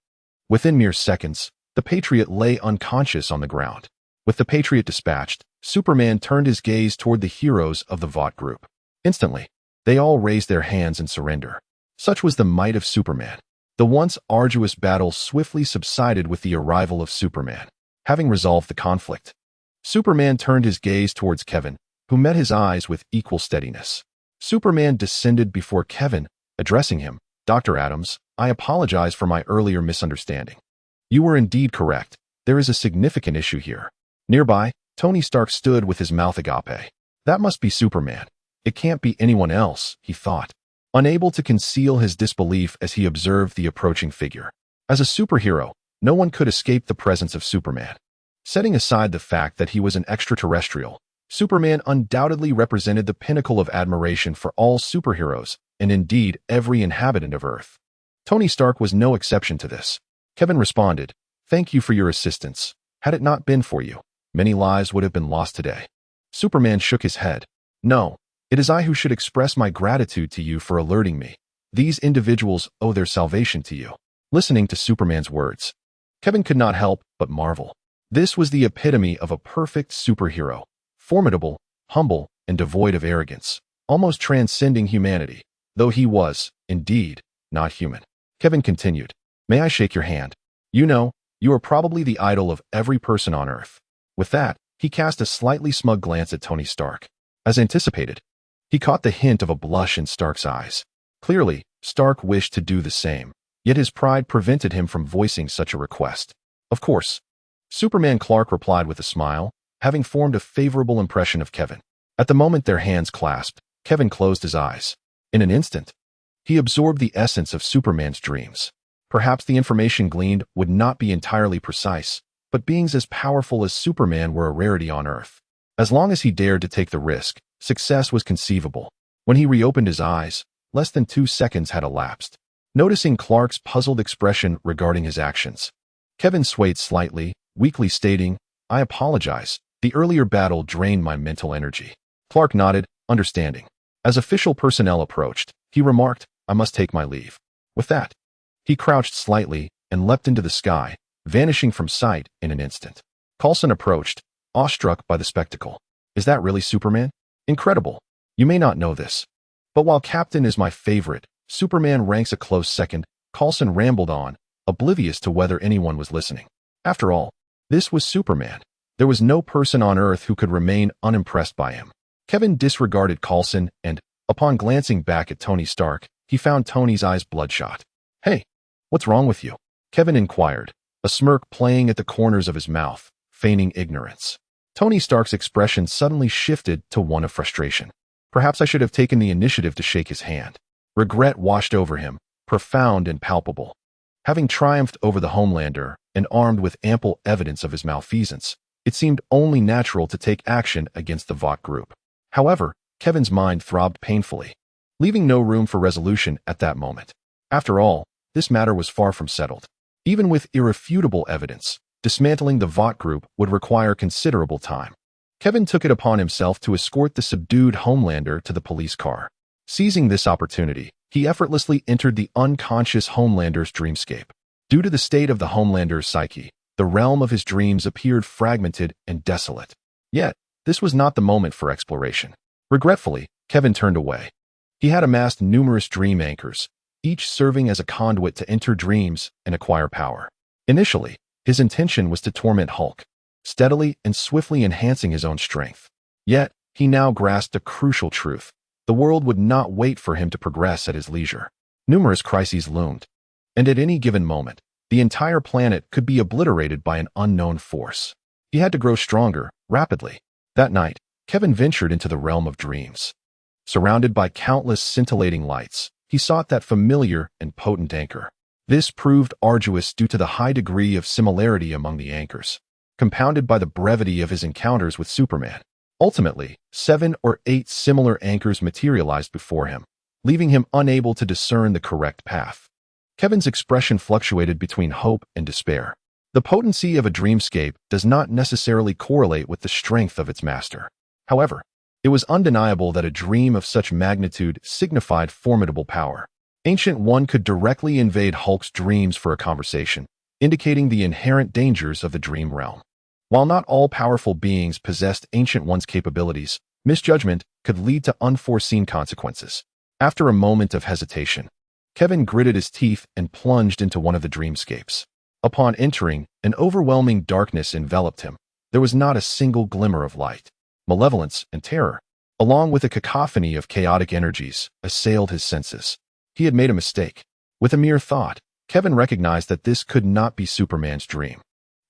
within mere seconds, the Patriot lay unconscious on the ground. With the Patriot dispatched, Superman turned his gaze toward the heroes of the Vought group. Instantly, they all raised their hands in surrender. Such was the might of Superman. The once arduous battle swiftly subsided with the arrival of Superman. Having resolved the conflict, Superman turned his gaze towards Kevin, who met his eyes with equal steadiness. Superman descended before Kevin, addressing him. "Dr. Adams, I apologize for my earlier misunderstanding. You were indeed correct. There is a significant issue here." Nearby, Tony Stark stood with his mouth agape. That must be Superman. It can't be anyone else, he thought, unable to conceal his disbelief as he observed the approaching figure. As a superhero, no one could escape the presence of Superman. Setting aside the fact that he was an extraterrestrial, Superman undoubtedly represented the pinnacle of admiration for all superheroes, and indeed every inhabitant of Earth. Tony Stark was no exception to this. Kevin responded, "Thank you for your assistance. Had it not been for you, many lives would have been lost today." Superman shook his head. "No, it is I who should express my gratitude to you for alerting me. These individuals owe their salvation to you." Listening to Superman's words, Kevin could not help but marvel. This was the epitome of a perfect superhero, formidable, humble, and devoid of arrogance, almost transcending humanity, though he was, indeed, not human. Kevin continued, "May I shake your hand? You know, you are probably the idol of every person on Earth. With that, he cast a slightly smug glance at Tony Stark. As anticipated, he caught the hint of a blush in Stark's eyes. Clearly, Stark wished to do the same, yet his pride prevented him from voicing such a request. Of course. Superman Clark replied with a smile, having formed a favorable impression of Kevin. At the moment their hands clasped, Kevin closed his eyes. In an instant, he absorbed the essence of Superman's dreams. Perhaps the information gleaned would not be entirely precise, but beings as powerful as Superman were a rarity on Earth. As long as he dared to take the risk, success was conceivable. When he reopened his eyes, less than 2 seconds had elapsed. Noticing Clark's puzzled expression regarding his actions, Kevin swayed slightly, weakly stating, "I apologize. The earlier battle drained my mental energy." Clark nodded, understanding. As official personnel approached, he remarked, "I must take my leave." With that, he crouched slightly and leapt into the sky, vanishing from sight in an instant. Coulson approached, awestruck by the spectacle. "Is that really Superman? Incredible. You may not know this, but while Captain is my favorite, Superman ranks a close second." Coulson rambled on, oblivious to whether anyone was listening. After all, this was Superman. There was no person on Earth who could remain unimpressed by him. Kevin disregarded Coulson and, upon glancing back at Tony Stark, he found Tony's eyes bloodshot. "Hey, what's wrong with you?" Kevin inquired, a smirk playing at the corners of his mouth, feigning ignorance. Tony Stark's expression suddenly shifted to one of frustration. Perhaps I should have taken the initiative to shake his hand. Regret washed over him, profound and palpable. Having triumphed over the Homelander and armed with ample evidence of his malfeasance, it seemed only natural to take action against the Vought group. However, Kevin's mind throbbed painfully, leaving no room for resolution at that moment. After all, this matter was far from settled. Even with irrefutable evidence, dismantling the Vought group would require considerable time. Kevin took it upon himself to escort the subdued Homelander to the police car. Seizing this opportunity, he effortlessly entered the unconscious Homelander's dreamscape. Due to the state of the Homelander's psyche, the realm of his dreams appeared fragmented and desolate. Yet, this was not the moment for exploration. Regretfully, Kevin turned away. He had amassed numerous dream anchors, each serving as a conduit to enter dreams and acquire power. Initially, his intention was to torment Hulk, steadily and swiftly enhancing his own strength. Yet, he now grasped a crucial truth. The world would not wait for him to progress at his leisure. Numerous crises loomed, and at any given moment, the entire planet could be obliterated by an unknown force. He had to grow stronger, rapidly. That night, Kevin ventured into the realm of dreams. Surrounded by countless scintillating lights, he sought that familiar and potent anchor. This proved arduous due to the high degree of similarity among the anchors, compounded by the brevity of his encounters with Superman. Ultimately, 7 or 8 similar anchors materialized before him, leaving him unable to discern the correct path. Kevin's expression fluctuated between hope and despair. The potency of a dreamscape does not necessarily correlate with the strength of its master. However, it was undeniable that a dream of such magnitude signified formidable power. Ancient One could directly invade Hulk's dreams for a conversation, indicating the inherent dangers of the dream realm. While not all powerful beings possessed Ancient One's capabilities, misjudgment could lead to unforeseen consequences. After a moment of hesitation, Kevin gritted his teeth and plunged into one of the dreamscapes. Upon entering, an overwhelming darkness enveloped him. There was not a single glimmer of light. Malevolence and terror, along with a cacophony of chaotic energies, assailed his senses. He had made a mistake. With a mere thought, Kevin recognized that this could not be Superman's dream.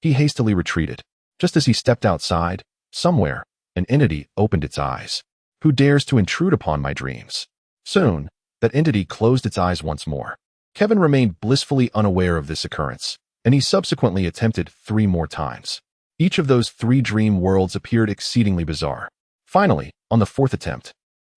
He hastily retreated. Just as he stepped outside, somewhere, an entity opened its eyes. "Who dares to intrude upon my dreams?" Soon, that entity closed its eyes once more. Kevin remained blissfully unaware of this occurrence, and he subsequently attempted 3 more times. Each of those 3 dream worlds appeared exceedingly bizarre. Finally, on the 4th attempt,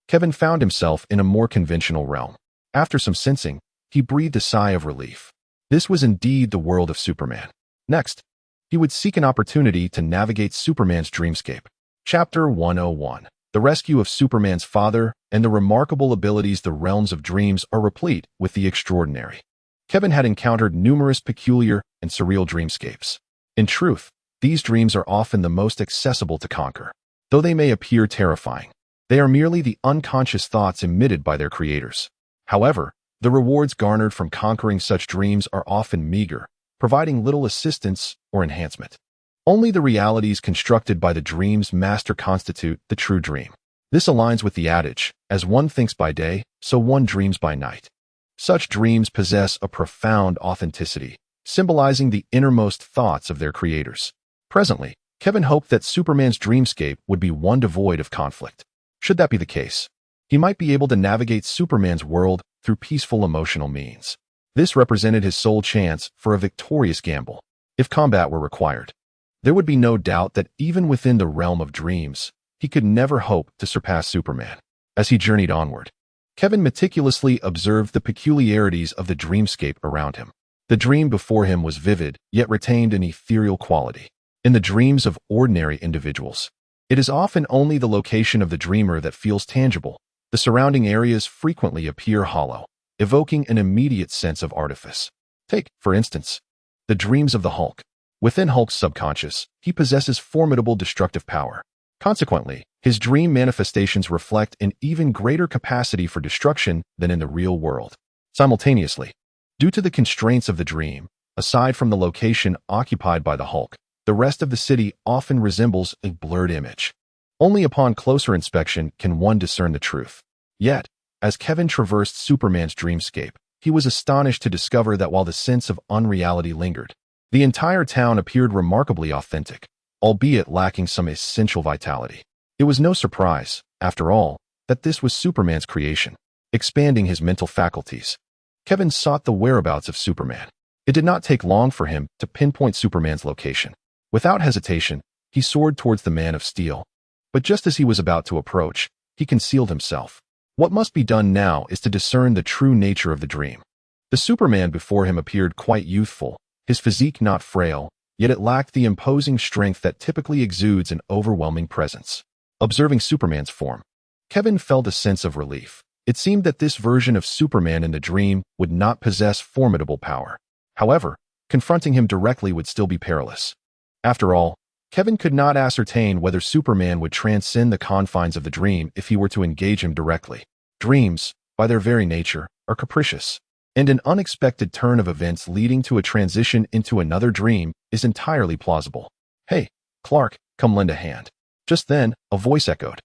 Kevin found himself in a more conventional realm. After some sensing, he breathed a sigh of relief. This was indeed the world of Superman. Next, he would seek an opportunity to navigate Superman's dreamscape. Chapter 101. The Rescue of Superman's Father and the Remarkable Abilities. The realms of dreams are replete with the extraordinary. Kevin had encountered numerous peculiar and surreal dreamscapes. In truth, these dreams are often the most accessible to conquer. Though they may appear terrifying, they are merely the unconscious thoughts emitted by their creators. However, the rewards garnered from conquering such dreams are often meager, providing little assistance or enhancement. Only the realities constructed by the dream's master constitute the true dream. This aligns with the adage, as one thinks by day, so one dreams by night. Such dreams possess a profound authenticity, symbolizing the innermost thoughts of their creators. Presently, Kevin hoped that Superman's dreamscape would be one devoid of conflict. Should that be the case, he might be able to navigate Superman's world through peaceful emotional means. This represented his sole chance for a victorious gamble. If combat were required, there would be no doubt that even within the realm of dreams, he could never hope to surpass Superman. As he journeyed onward, Kevin meticulously observed the peculiarities of the dreamscape around him. The dream before him was vivid, yet retained an ethereal quality. In the dreams of ordinary individuals, it is often only the location of the dreamer that feels tangible. The surrounding areas frequently appear hollow, evoking an immediate sense of artifice. Take, for instance, the dreams of the Hulk. Within Hulk's subconscious, he possesses formidable destructive power. Consequently, his dream manifestations reflect an even greater capacity for destruction than in the real world. Simultaneously, due to the constraints of the dream, aside from the location occupied by the Hulk, the rest of the city often resembles a blurred image. Only upon closer inspection can one discern the truth. Yet, as Kevin traversed Superman's dreamscape, he was astonished to discover that while the sense of unreality lingered, the entire town appeared remarkably authentic, albeit lacking some essential vitality. It was no surprise, after all, that this was Superman's creation. Expanding his mental faculties, Kevin sought the whereabouts of Superman. It did not take long for him to pinpoint Superman's location. Without hesitation, he soared towards the Man of Steel. But just as he was about to approach, he concealed himself. What must be done now is to discern the true nature of the dream. The Superman before him appeared quite youthful, his physique not frail, yet it lacked the imposing strength that typically exudes an overwhelming presence. Observing Superman's form, Kevin felt a sense of relief. It seemed that this version of Superman in the dream would not possess formidable power. However, confronting him directly would still be perilous. After all, Kevin could not ascertain whether Superman would transcend the confines of the dream if he were to engage him directly. Dreams, by their very nature, are capricious, and an unexpected turn of events leading to a transition into another dream is entirely plausible. "Hey, Clark, come lend a hand." Just then, a voice echoed.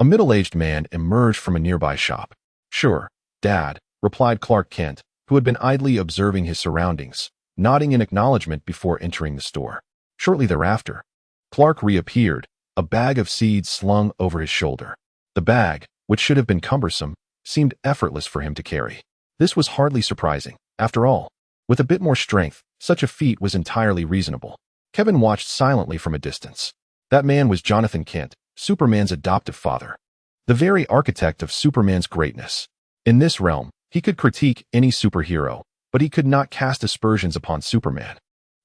A middle-aged man emerged from a nearby shop. "Sure, Dad," replied Clark Kent, who had been idly observing his surroundings, nodding in acknowledgement before entering the store. Shortly thereafter, Clark reappeared, a bag of seeds slung over his shoulder. The bag, which should have been cumbersome, seemed effortless for him to carry. This was hardly surprising. After all, with a bit more strength, such a feat was entirely reasonable. Kevin watched silently from a distance. That man was Jonathan Kent, Superman's adoptive father, the very architect of Superman's greatness. In this realm, he could critique any superhero, but he could not cast aspersions upon Superman.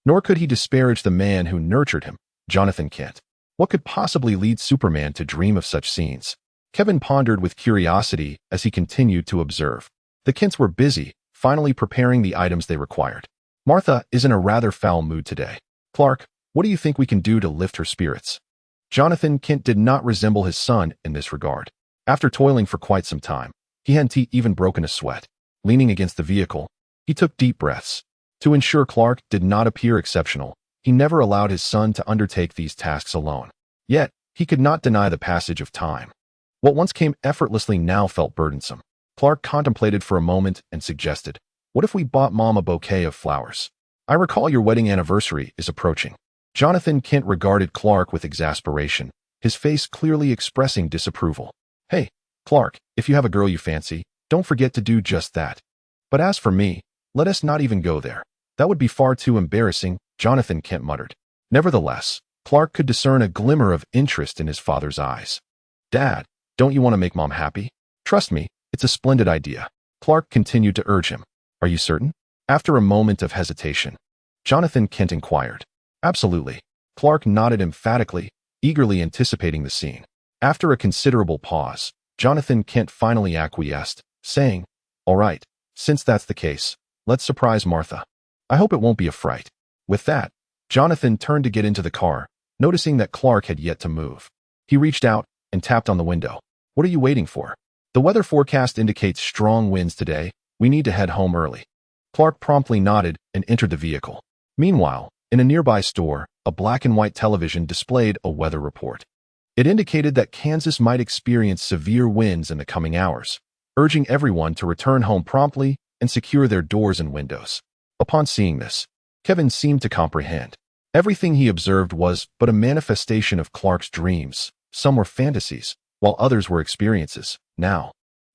Nor could he disparage the man who nurtured him, Jonathan Kent. What could possibly lead Superman to dream of such scenes? Kevin pondered with curiosity as he continued to observe. The Kents were busy, finally preparing the items they required. "Martha is in a rather foul mood today. Clark, what do you think we can do to lift her spirits?" Jonathan Kent did not resemble his son in this regard. After toiling for quite some time, he hadn't even broken a sweat. Leaning against the vehicle, he took deep breaths. To ensure Clark did not appear exceptional, he never allowed his son to undertake these tasks alone. Yet, he could not deny the passage of time. What once came effortlessly now felt burdensome. Clark contemplated for a moment and suggested, "What if we bought Mom a bouquet of flowers? I recall your wedding anniversary is approaching." Jonathan Kent regarded Clark with exasperation, his face clearly expressing disapproval. "Hey, Clark, if you have a girl you fancy, don't forget to do just that. But as for me, let us not even go there. That would be far too embarrassing," Jonathan Kent muttered. Nevertheless, Clark could discern a glimmer of interest in his father's eyes. "Dad, don't you want to make Mom happy? Trust me, it's a splendid idea." Clark continued to urge him. "Are you certain?" After a moment of hesitation, Jonathan Kent inquired. "Absolutely." Clark nodded emphatically, eagerly anticipating the scene. After a considerable pause, Jonathan Kent finally acquiesced, saying, "All right, since that's the case, let's surprise Martha. I hope it won't be a fright." With that, Jonathan turned to get into the car, noticing that Clark had yet to move. He reached out and tapped on the window. "What are you waiting for? The weather forecast indicates strong winds today. We need to head home early." Clark promptly nodded and entered the vehicle. Meanwhile, In a nearby store, a black and white television displayed a weather report. It indicated that Kansas might experience severe winds in the coming hours, urging everyone to return home promptly and secure their doors and windows. Upon seeing this, Kevin seemed to comprehend. Everything he observed was but a manifestation of Clark's dreams. Some were fantasies, while others were experiences. Now,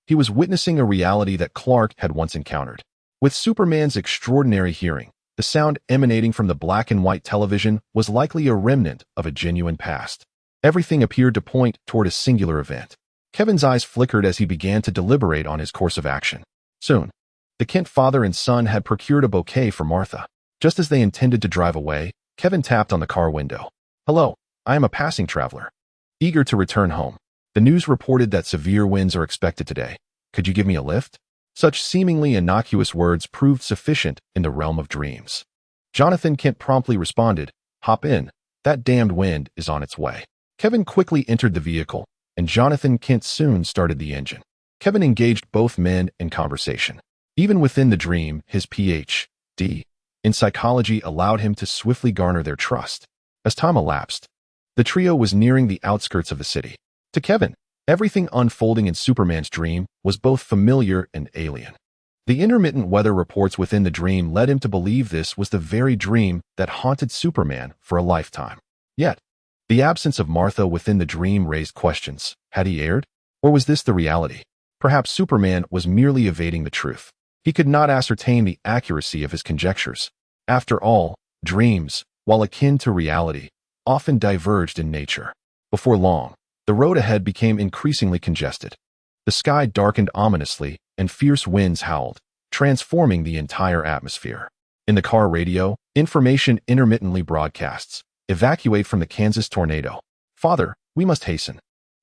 he was witnessing a reality that Clark had once encountered. With Superman's extraordinary hearing, the sound emanating from the black and white television was likely a remnant of a genuine past. Everything appeared to point toward a singular event. Kevin's eyes flickered as he began to deliberate on his course of action. Soon, the Kent father and son had procured a bouquet for Martha. Just as they intended to drive away, Kevin tapped on the car window. "Hello, I am a passing traveler, eager to return home. The news reported that severe winds are expected today. Could you give me a lift?" Such seemingly innocuous words proved sufficient in the realm of dreams. Jonathan Kent promptly responded, "Hop in. That damned wind is on its way." Kevin quickly entered the vehicle, and Jonathan Kent soon started the engine. Kevin engaged both men in conversation. Even within the dream, his Ph.D. in psychology allowed him to swiftly garner their trust. As time elapsed, the trio was nearing the outskirts of the city. To Kevin, everything unfolding in Superman's dream was both familiar and alien. The intermittent weather reports within the dream led him to believe this was the very dream that haunted Superman for a lifetime. Yet, the absence of Martha within the dream raised questions. Had he erred? Or was this the reality? Perhaps Superman was merely evading the truth. He could not ascertain the accuracy of his conjectures. After all, dreams, while akin to reality, often diverged in nature. Before long, the road ahead became increasingly congested. The sky darkened ominously, and fierce winds howled, transforming the entire atmosphere. In the car radio, information intermittently broadcasts. "Evacuate from the Kansas tornado. Father, we must hasten,"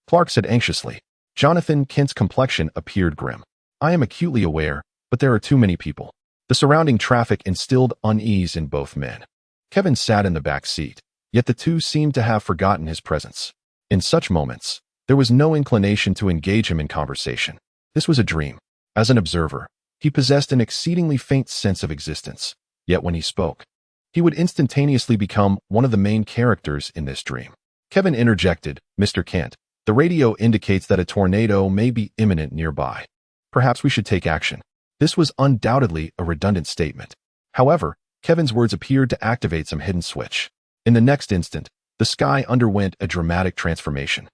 Clark said anxiously. Jonathan Kent's complexion appeared grim. "I am acutely aware, but there are too many people." The surrounding traffic instilled unease in both men. Kevin sat in the back seat, yet the two seemed to have forgotten his presence. In such moments, there was no inclination to engage him in conversation. This was a dream. As an observer, he possessed an exceedingly faint sense of existence. Yet when he spoke, he would instantaneously become one of the main characters in this dream. Kevin interjected, "Mr. Kent, the radio indicates that a tornado may be imminent nearby. Perhaps we should take action." This was undoubtedly a redundant statement. However, Kevin's words appeared to activate some hidden switch. In the next instant, the sky underwent a dramatic transformation.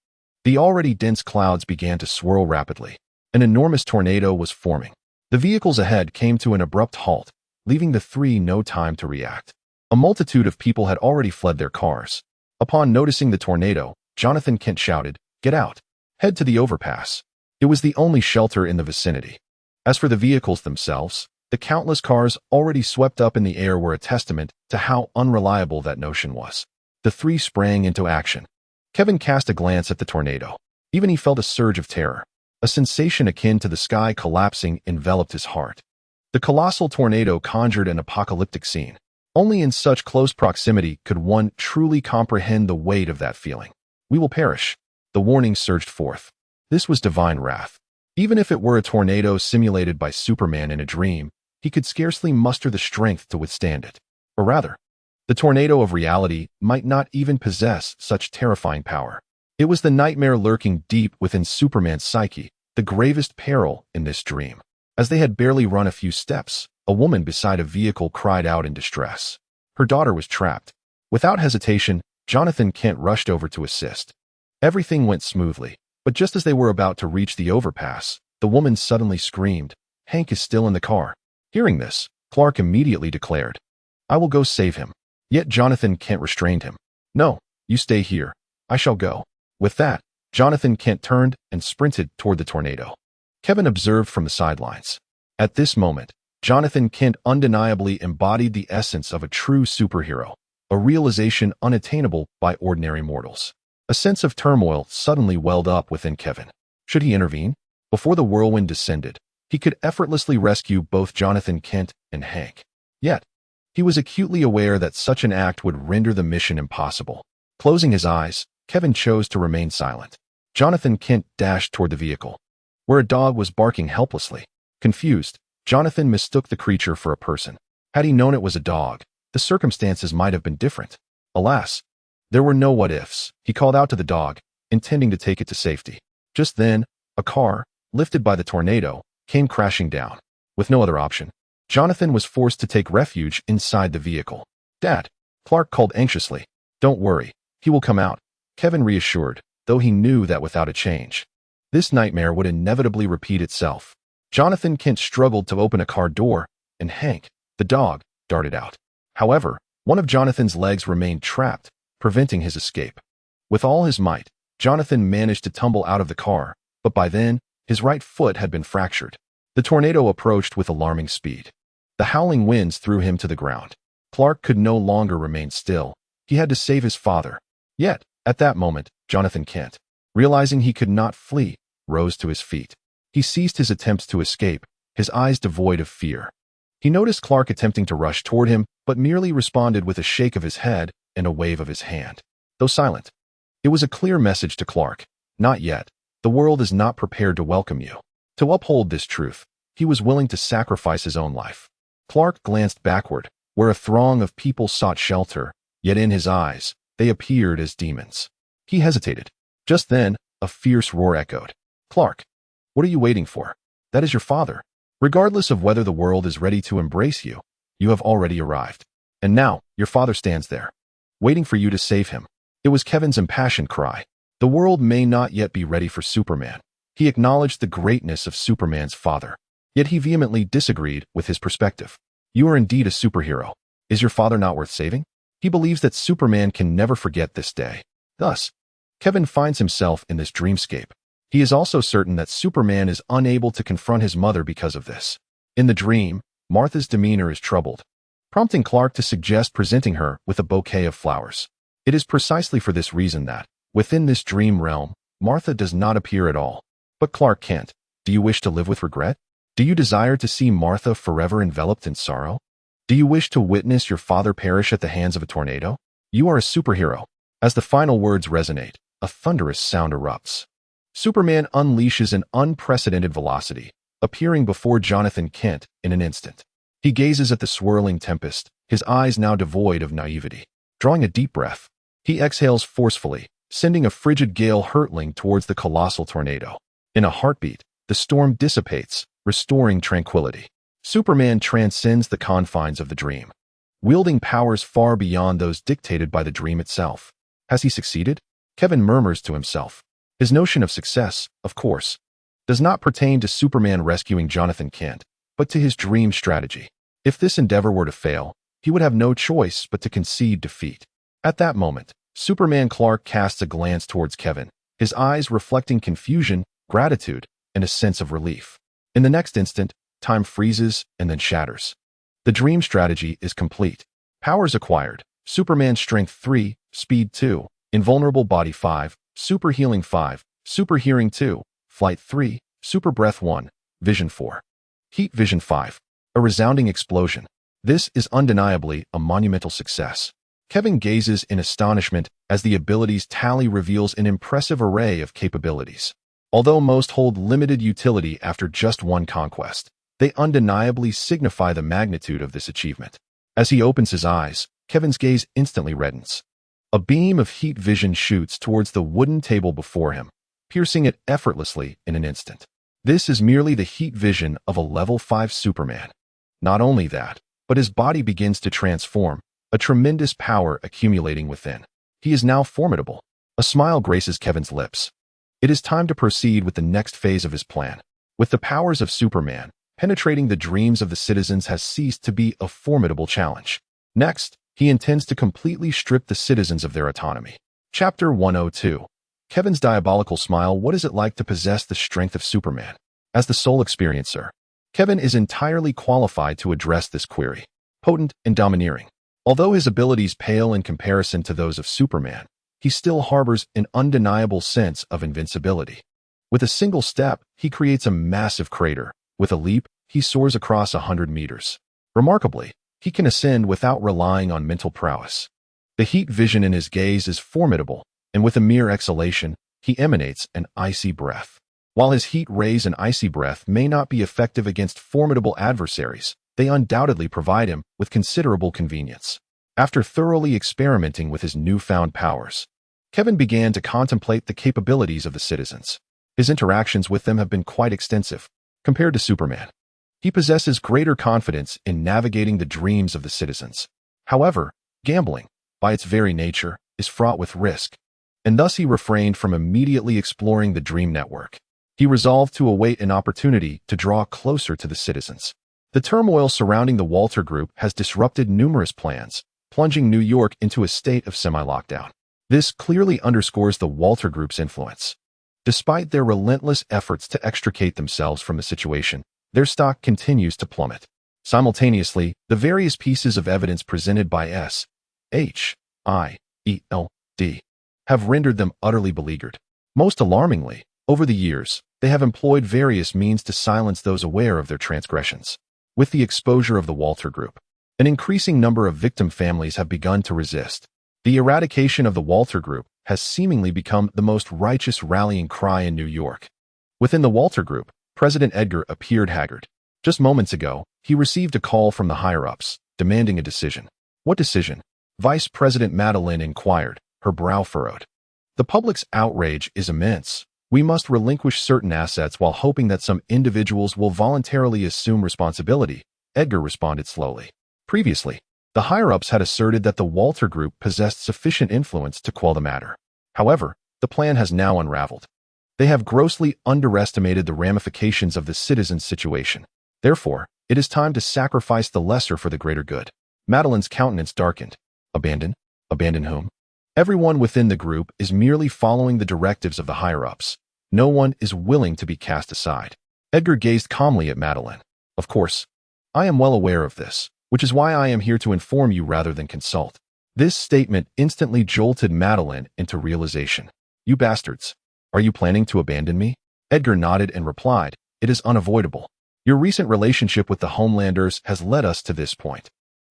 The already dense clouds began to swirl rapidly. An enormous tornado was forming. The vehicles ahead came to an abrupt halt, leaving the three no time to react. A multitude of people had already fled their cars. Upon noticing the tornado, Jonathan Kent shouted, "Get out! Head to the overpass." It was the only shelter in the vicinity. As for the vehicles themselves, the countless cars already swept up in the air were a testament to how unreliable that notion was. The three sprang into action. Kevin cast a glance at the tornado. Even he felt a surge of terror. A sensation akin to the sky collapsing enveloped his heart. The colossal tornado conjured an apocalyptic scene. Only in such close proximity could one truly comprehend the weight of that feeling. "We will perish." The warning surged forth. This was divine wrath. Even if it were a tornado simulated by Superman in a dream, he could scarcely muster the strength to withstand it. Or rather, the tornado of reality might not even possess such terrifying power. It was the nightmare lurking deep within Superman's psyche, the gravest peril in this dream. As they had barely run a few steps, a woman beside a vehicle cried out in distress. Her daughter was trapped. Without hesitation, Jonathan Kent rushed over to assist. Everything went smoothly, but just as they were about to reach the overpass, the woman suddenly screamed, "Hank is still in the car." Hearing this, Clark immediately declared, "I will go save him." Yet Jonathan Kent restrained him. "No, you stay here. I shall go." With that, Jonathan Kent turned and sprinted toward the tornado. Kevin observed from the sidelines. At this moment, Jonathan Kent undeniably embodied the essence of a true superhero, a realization unattainable by ordinary mortals. A sense of turmoil suddenly welled up within Kevin. Should he intervene? Before the whirlwind descended, he could effortlessly rescue both Jonathan Kent and Hank. Yet, he was acutely aware that such an act would render the mission impossible. Closing his eyes, Kevin chose to remain silent. Jonathan Kent dashed toward the vehicle, where a dog was barking helplessly. Confused, Jonathan mistook the creature for a person. Had he known it was a dog, the circumstances might have been different. Alas, there were no what-ifs. He called out to the dog, intending to take it to safety. Just then, a car, lifted by the tornado, came crashing down. With no other option, Jonathan was forced to take refuge inside the vehicle. "Dad," Clark called anxiously. "Don't worry, he will come out," Kevin reassured, though he knew that without a change, this nightmare would inevitably repeat itself. Jonathan Kent struggled to open a car door, and Hank, the dog, darted out. However, one of Jonathan's legs remained trapped, preventing his escape. With all his might, Jonathan managed to tumble out of the car, but by then, his right foot had been fractured. The tornado approached with alarming speed. The howling winds threw him to the ground. Clark could no longer remain still. He had to save his father. Yet, at that moment, Jonathan Kent, realizing he could not flee, rose to his feet. He ceased his attempts to escape, his eyes devoid of fear. He noticed Clark attempting to rush toward him, but merely responded with a shake of his head and a wave of his hand. Though silent, it was a clear message to Clark. Not yet. The world is not prepared to welcome you. To uphold this truth, he was willing to sacrifice his own life. Clark glanced backward, where a throng of people sought shelter, yet in his eyes, they appeared as demons. He hesitated. Just then, a fierce roar echoed. "Clark, what are you waiting for? That is your father. Regardless of whether the world is ready to embrace you, you have already arrived. And now, your father stands there, waiting for you to save him." It was Kevin's impassioned cry. The world may not yet be ready for Superman. He acknowledged the greatness of Superman's father. Yet he vehemently disagreed with his perspective. "You are indeed a superhero. Is your father not worth saving?" He believes that Superman can never forget this day. Thus, Kevin finds himself in this dreamscape. He is also certain that Superman is unable to confront his mother because of this. In the dream, Martha's demeanor is troubled, prompting Clark to suggest presenting her with a bouquet of flowers. It is precisely for this reason that, within this dream realm, Martha does not appear at all. But Clark Kent, do you wish to live with regret? Do you desire to see Martha forever enveloped in sorrow? Do you wish to witness your father perish at the hands of a tornado? You are a superhero. As the final words resonate, a thunderous sound erupts. Superman unleashes an unprecedented velocity, appearing before Jonathan Kent in an instant. He gazes at the swirling tempest, his eyes now devoid of naivety. Drawing a deep breath, he exhales forcefully, sending a frigid gale hurtling towards the colossal tornado. In a heartbeat, the storm dissipates, restoring tranquility. Superman transcends the confines of the dream, wielding powers far beyond those dictated by the dream itself. Has he succeeded? Kevin murmurs to himself. His notion of success, of course, does not pertain to Superman rescuing Jonathan Kent, but to his dream strategy. If this endeavor were to fail, he would have no choice but to concede defeat. At that moment, Superman Clark casts a glance towards Kevin, his eyes reflecting confusion, gratitude, and a sense of relief. In the next instant, time freezes and then shatters. The dream strategy is complete. Powers acquired: Superman Strength 3, Speed 2, Invulnerable Body 5, Super Healing 5, Super Hearing 2, Flight 3, Super Breath 1, Vision 4. Heat Vision 5. A resounding explosion. This is undeniably a monumental success. Kevin gazes in astonishment as the abilities tally reveals an impressive array of capabilities. Although most hold limited utility after just one conquest, they undeniably signify the magnitude of this achievement. As he opens his eyes, Kevin's gaze instantly reddens. A beam of heat vision shoots towards the wooden table before him, piercing it effortlessly in an instant. This is merely the heat vision of a level 5 Superman. Not only that, but his body begins to transform, a tremendous power accumulating within. He is now formidable. A smile graces Kevin's lips. It is time to proceed with the next phase of his plan. With the powers of Superman, penetrating the dreams of the citizens has ceased to be a formidable challenge. Next, he intends to completely strip the citizens of their autonomy. Chapter 102. Kevin's diabolical smile. What is it like to possess the strength of Superman? As the sole experiencer, Kevin is entirely qualified to address this query. Potent and domineering. Although his abilities pale in comparison to those of Superman, he still harbors an undeniable sense of invincibility. With a single step, he creates a massive crater. With a leap, he soars across 100 meters. Remarkably, he can ascend without relying on mental prowess. The heat vision in his gaze is formidable, and with a mere exhalation, he emanates an icy breath. While his heat rays and icy breath may not be effective against formidable adversaries, they undoubtedly provide him with considerable convenience. After thoroughly experimenting with his newfound powers, Kevin began to contemplate the capabilities of the citizens. His interactions with them have been quite extensive. Compared to Superman, he possesses greater confidence in navigating the dreams of the citizens. However, gambling, by its very nature, is fraught with risk, and thus he refrained from immediately exploring the Dream Network. He resolved to await an opportunity to draw closer to the citizens. The turmoil surrounding the Walter Group has disrupted numerous plans, plunging New York into a state of semi-lockdown. This clearly underscores the Walter Group's influence. Despite their relentless efforts to extricate themselves from the situation, their stock continues to plummet. Simultaneously, the various pieces of evidence presented by SHIELD have rendered them utterly beleaguered. Most alarmingly, over the years, they have employed various means to silence those aware of their transgressions. With the exposure of the Walter Group, an increasing number of victim families have begun to resist. The eradication of the Walter Group has seemingly become the most righteous rallying cry in New York. Within the Walter Group, President Edgar appeared haggard. Just moments ago, he received a call from the higher-ups, demanding a decision. What decision? Vice President Madeline inquired, her brow furrowed. The public's outrage is immense. We must relinquish certain assets while hoping that some individuals will voluntarily assume responsibility, Edgar responded slowly. Previously, the higher-ups had asserted that the Walter Group possessed sufficient influence to quell the matter. However, the plan has now unraveled. They have grossly underestimated the ramifications of the citizens' situation. Therefore, it is time to sacrifice the lesser for the greater good. Madeline's countenance darkened. Abandon? Abandon whom? Everyone within the group is merely following the directives of the higher-ups. No one is willing to be cast aside. Edgar gazed calmly at Madeline. Of course, I am well aware of this, which is why I am here to inform you rather than consult. This statement instantly jolted Madeline into realization. You bastards. Are you planning to abandon me? Edgar nodded and replied, it is unavoidable. Your recent relationship with the Homelanders has led us to this point,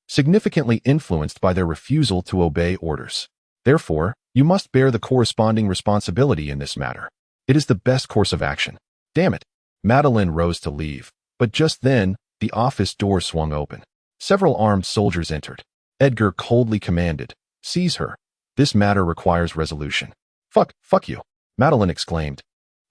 significantly influenced by their refusal to obey orders. Therefore, you must bear the corresponding responsibility in this matter. It is the best course of action. Damn it. Madeline rose to leave, but just then, the office door swung open. Several armed soldiers entered. Edgar coldly commanded, seize her. This matter requires resolution. Fuck you, Madeline exclaimed,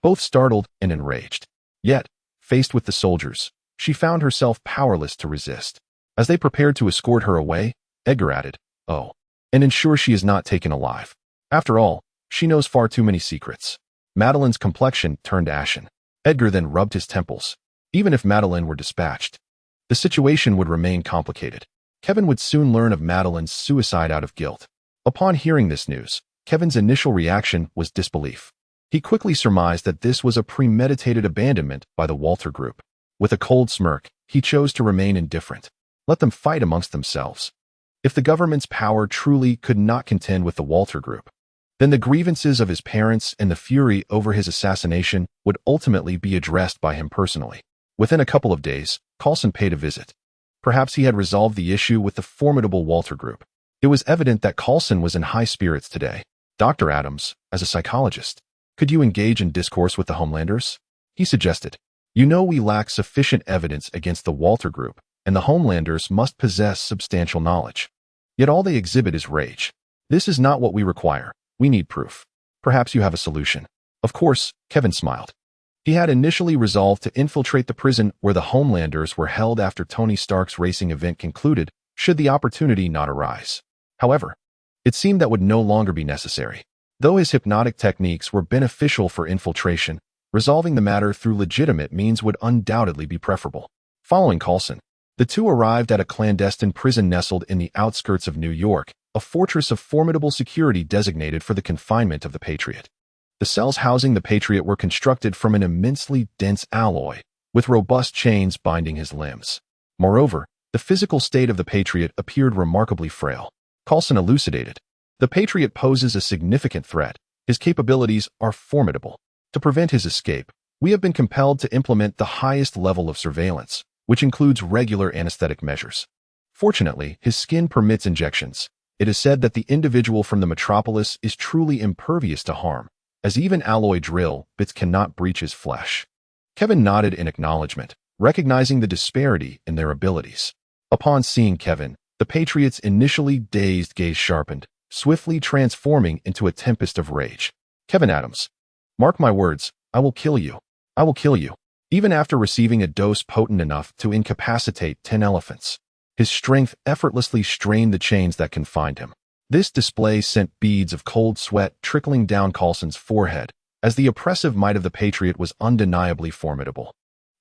both startled and enraged. Yet, faced with the soldiers, she found herself powerless to resist. As they prepared to escort her away, Edgar added, oh, and ensure she is not taken alive. After all, she knows far too many secrets. Madeline's complexion turned ashen. Edgar then rubbed his temples. Even if Madeline were dispatched, the situation would remain complicated. Kevin would soon learn of Madeline's suicide out of guilt. Upon hearing this news, Kevin's initial reaction was disbelief. He quickly surmised that this was a premeditated abandonment by the Walter Group. With a cold smirk, he chose to remain indifferent. Let them fight amongst themselves. If the government's power truly could not contend with the Walter Group, then the grievances of his parents and the fury over his assassination would ultimately be addressed by him personally. Within a couple of days, Coulson paid a visit. Perhaps he had resolved the issue with the formidable Walter Group. It was evident that Coulson was in high spirits today. Dr. Adams, as a psychologist, could you engage in discourse with the Homelanders? He suggested. You know we lack sufficient evidence against the Walter Group, and the Homelanders must possess substantial knowledge. Yet all they exhibit is rage. This is not what we require. We need proof. Perhaps you have a solution. Of course, Kevin smiled. He had initially resolved to infiltrate the prison where the Homelanders were held after Tony Stark's racing event concluded, should the opportunity not arise. However, it seemed that would no longer be necessary. Though his hypnotic techniques were beneficial for infiltration, resolving the matter through legitimate means would undoubtedly be preferable. Following Coulson, the two arrived at a clandestine prison nestled in the outskirts of New York, a fortress of formidable security designated for the confinement of the Patriot. The cells housing the Patriot were constructed from an immensely dense alloy, with robust chains binding his limbs. Moreover, the physical state of the Patriot appeared remarkably frail. Coulson elucidated. The Patriot poses a significant threat. His capabilities are formidable. To prevent his escape, we have been compelled to implement the highest level of surveillance, which includes regular anesthetic measures. Fortunately, his skin permits injections. It is said that the individual from the metropolis is truly impervious to harm, as even alloy drill bits cannot breach his flesh. Kevin nodded in acknowledgement, recognizing the disparity in their abilities. Upon seeing Kevin, the Patriots' initially dazed gaze sharpened, swiftly transforming into a tempest of rage. Kevin Adams. Mark my words, I will kill you. I will kill you. Even after receiving a dose potent enough to incapacitate 10 elephants, his strength effortlessly strained the chains that confined him. This display sent beads of cold sweat trickling down Coulson's forehead, as the oppressive might of the Patriot was undeniably formidable.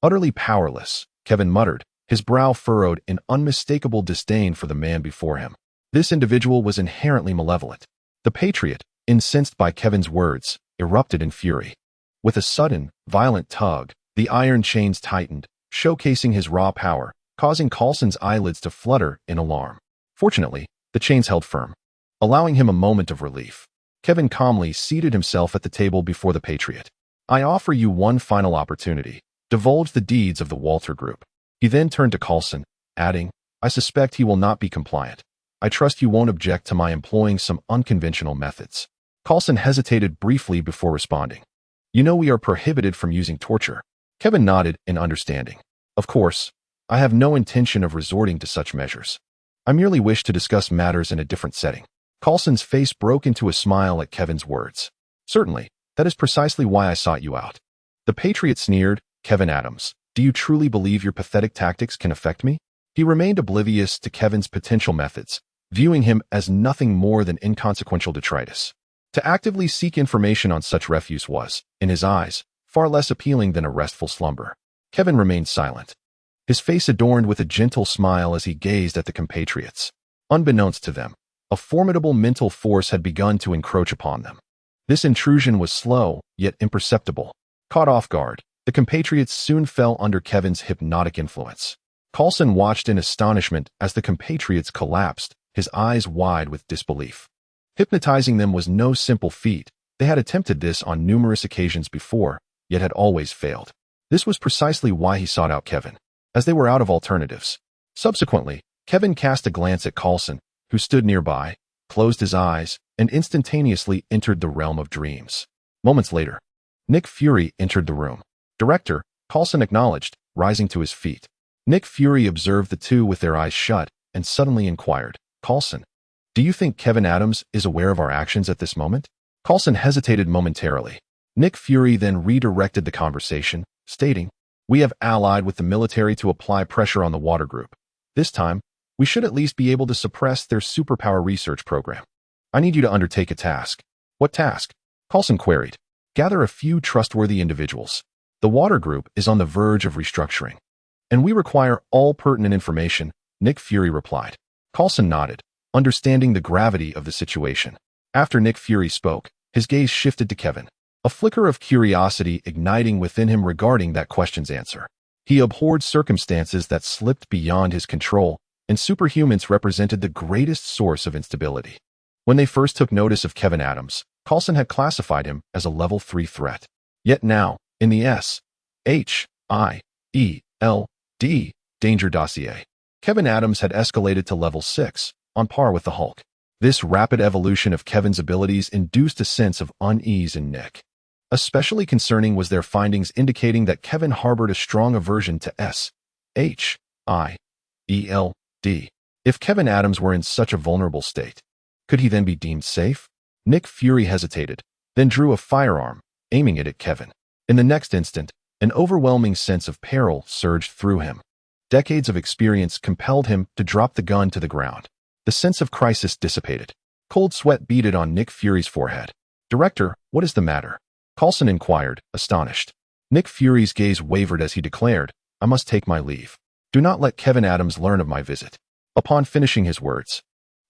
Utterly powerless, Kevin muttered, his brow furrowed in unmistakable disdain for the man before him. This individual was inherently malevolent. The Patriot, incensed by Kevin's words, erupted in fury. With a sudden, violent tug, the iron chains tightened, showcasing his raw power, causing Coulson's eyelids to flutter in alarm. Fortunately, the chains held firm, allowing him a moment of relief. Kevin calmly seated himself at the table before the Patriot. I offer you one final opportunity. Divulge the deeds of the Walter Group. He then turned to Coulson, adding, I suspect he will not be compliant. I trust you won't object to my employing some unconventional methods. Coulson hesitated briefly before responding. You know we are prohibited from using torture. Kevin nodded in understanding. Of course, I have no intention of resorting to such measures. I merely wish to discuss matters in a different setting. Coulson's face broke into a smile at Kevin's words. Certainly, that is precisely why I sought you out. The Patriot sneered, Kevin Adams, do you truly believe your pathetic tactics can affect me? He remained oblivious to Kevin's potential methods, viewing him as nothing more than inconsequential detritus. To actively seek information on such refuse was, in his eyes, far less appealing than a restful slumber. Kevin remained silent, his face adorned with a gentle smile as he gazed at the compatriots. Unbeknownst to them, a formidable mental force had begun to encroach upon them. This intrusion was slow, yet imperceptible. Caught off guard, the compatriots soon fell under Kevin's hypnotic influence. Coulson watched in astonishment as the compatriots collapsed, his eyes wide with disbelief. Hypnotizing them was no simple feat. They had attempted this on numerous occasions before, yet had always failed. This was precisely why he sought out Kevin, as they were out of alternatives. Subsequently, Kevin cast a glance at Coulson, who stood nearby, closed his eyes, and instantaneously entered the realm of dreams. Moments later, Nick Fury entered the room. Director, Coulson acknowledged, rising to his feet. Nick Fury observed the two with their eyes shut, and suddenly inquired, Coulson, do you think Kevin Adams is aware of our actions at this moment? Coulson hesitated momentarily. Nick Fury then redirected the conversation, stating, we have allied with the military to apply pressure on the Water Group. This time, we should at least be able to suppress their superpower research program. I need you to undertake a task. What task? Coulson queried. Gather a few trustworthy individuals. The Water Group is on the verge of restructuring, and we require all pertinent information, Nick Fury replied. Coulson nodded, understanding the gravity of the situation. After Nick Fury spoke, his gaze shifted to Kevin, a flicker of curiosity igniting within him regarding that question's answer. He abhorred circumstances that slipped beyond his control, and superhumans represented the greatest source of instability. When they first took notice of Kevin Adams, Coulson had classified him as a level 3 threat. Yet now, in the S.H.I.E.L.D. danger dossier, Kevin Adams had escalated to level 6, on par with the Hulk. This rapid evolution of Kevin's abilities induced a sense of unease in Nick. Especially concerning was their findings indicating that Kevin harbored a strong aversion to S.H.I.E.L.D. If Kevin Adams were in such a vulnerable state, could he then be deemed safe? Nick Fury hesitated, then drew a firearm, aiming it at Kevin. In the next instant, an overwhelming sense of peril surged through him. Decades of experience compelled him to drop the gun to the ground. The sense of crisis dissipated. Cold sweat beaded on Nick Fury's forehead. Director, what is the matter? Coulson inquired, astonished. Nick Fury's gaze wavered as he declared, I must take my leave. Do not let Kevin Adams learn of my visit. Upon finishing his words,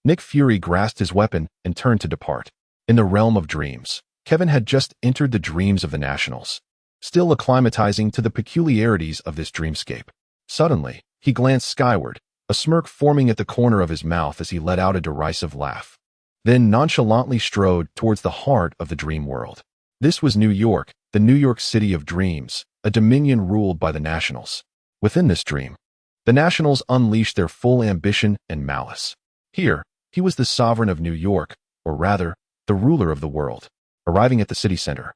Nick Fury grasped his weapon and turned to depart. In the realm of dreams, Kevin had just entered the dreams of the Nationals, still acclimatizing to the peculiarities of this dreamscape. Suddenly, he glanced skyward, a smirk forming at the corner of his mouth as he let out a derisive laugh. Then nonchalantly strode towards the heart of the dream world. This was New York, the New York City of dreams, a dominion ruled by the Nationals. Within this dream, the Nationals unleashed their full ambition and malice. Here, he was the sovereign of New York, or rather, the ruler of the world. Arriving at the city center,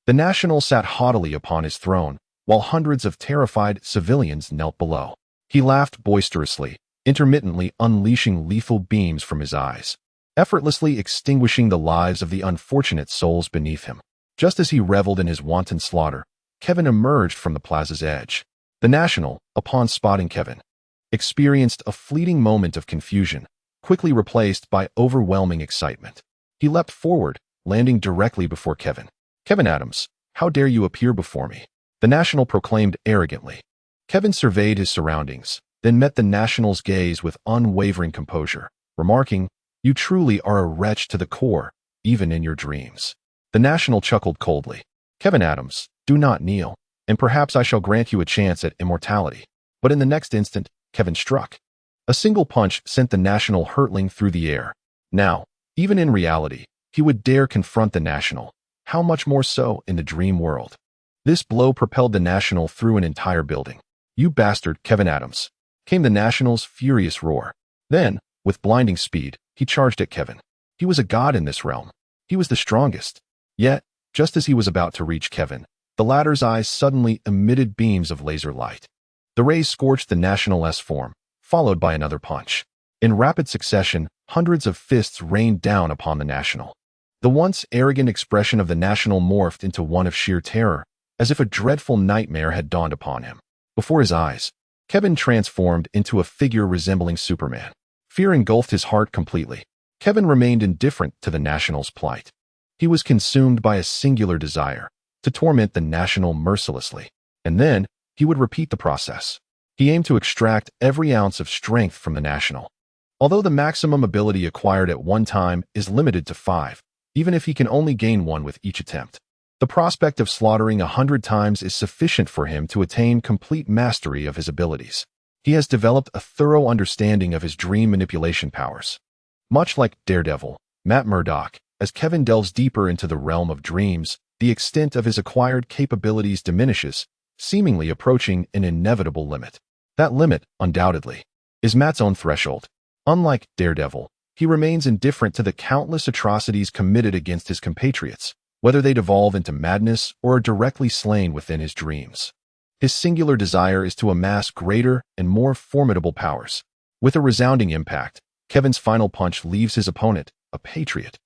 the National sat haughtily upon his throne, while hundreds of terrified civilians knelt below. He laughed boisterously, intermittently unleashing lethal beams from his eyes, effortlessly extinguishing the lives of the unfortunate souls beneath him. Just as he reveled in his wanton slaughter, Kevin emerged from the plaza's edge. The National, upon spotting Kevin, experienced a fleeting moment of confusion, quickly replaced by overwhelming excitement. He leapt forward, landing directly before Kevin. "Kevin Adams, how dare you appear before me?" The National proclaimed arrogantly. Kevin surveyed his surroundings, then met the National's gaze with unwavering composure, remarking, "You truly are a wretch to the core, even in your dreams." The National chuckled coldly. "Kevin Adams, do not kneel, and perhaps I shall grant you a chance at immortality." But in the next instant, Kevin struck. A single punch sent the National hurtling through the air. Now, even in reality, he would dare confront the National. How much more so in the dream world? This blow propelled the National through an entire building. "You bastard, Kevin Adams!" came the National's furious roar. Then, with blinding speed, he charged at Kevin. He was a god in this realm. He was the strongest. Yet, just as he was about to reach Kevin, the latter's eyes suddenly emitted beams of laser light. The rays scorched the National's form, followed by another punch. In rapid succession, hundreds of fists rained down upon the National. The once arrogant expression of the National morphed into one of sheer terror, as if a dreadful nightmare had dawned upon him. Before his eyes, Kevin transformed into a figure resembling Superman. Fear engulfed his heart completely. Kevin remained indifferent to the National's plight. He was consumed by a singular desire, to torment the National mercilessly. And then, he would repeat the process. He aimed to extract every ounce of strength from the National. Although the maximum ability acquired at one time is limited to 5, even if he can only gain 1 with each attempt, the prospect of slaughtering 100 times is sufficient for him to attain complete mastery of his abilities. He has developed a thorough understanding of his dream manipulation powers. Much like Daredevil, Matt Murdock, as Kevin delves deeper into the realm of dreams, the extent of his acquired capabilities diminishes, seemingly approaching an inevitable limit. That limit, undoubtedly, is Matt's own threshold. Unlike Daredevil, he remains indifferent to the countless atrocities committed against his compatriots, whether they devolve into madness or are directly slain within his dreams. His singular desire is to amass greater and more formidable powers. With a resounding impact, Kevin's final punch leaves his opponent, a patriot,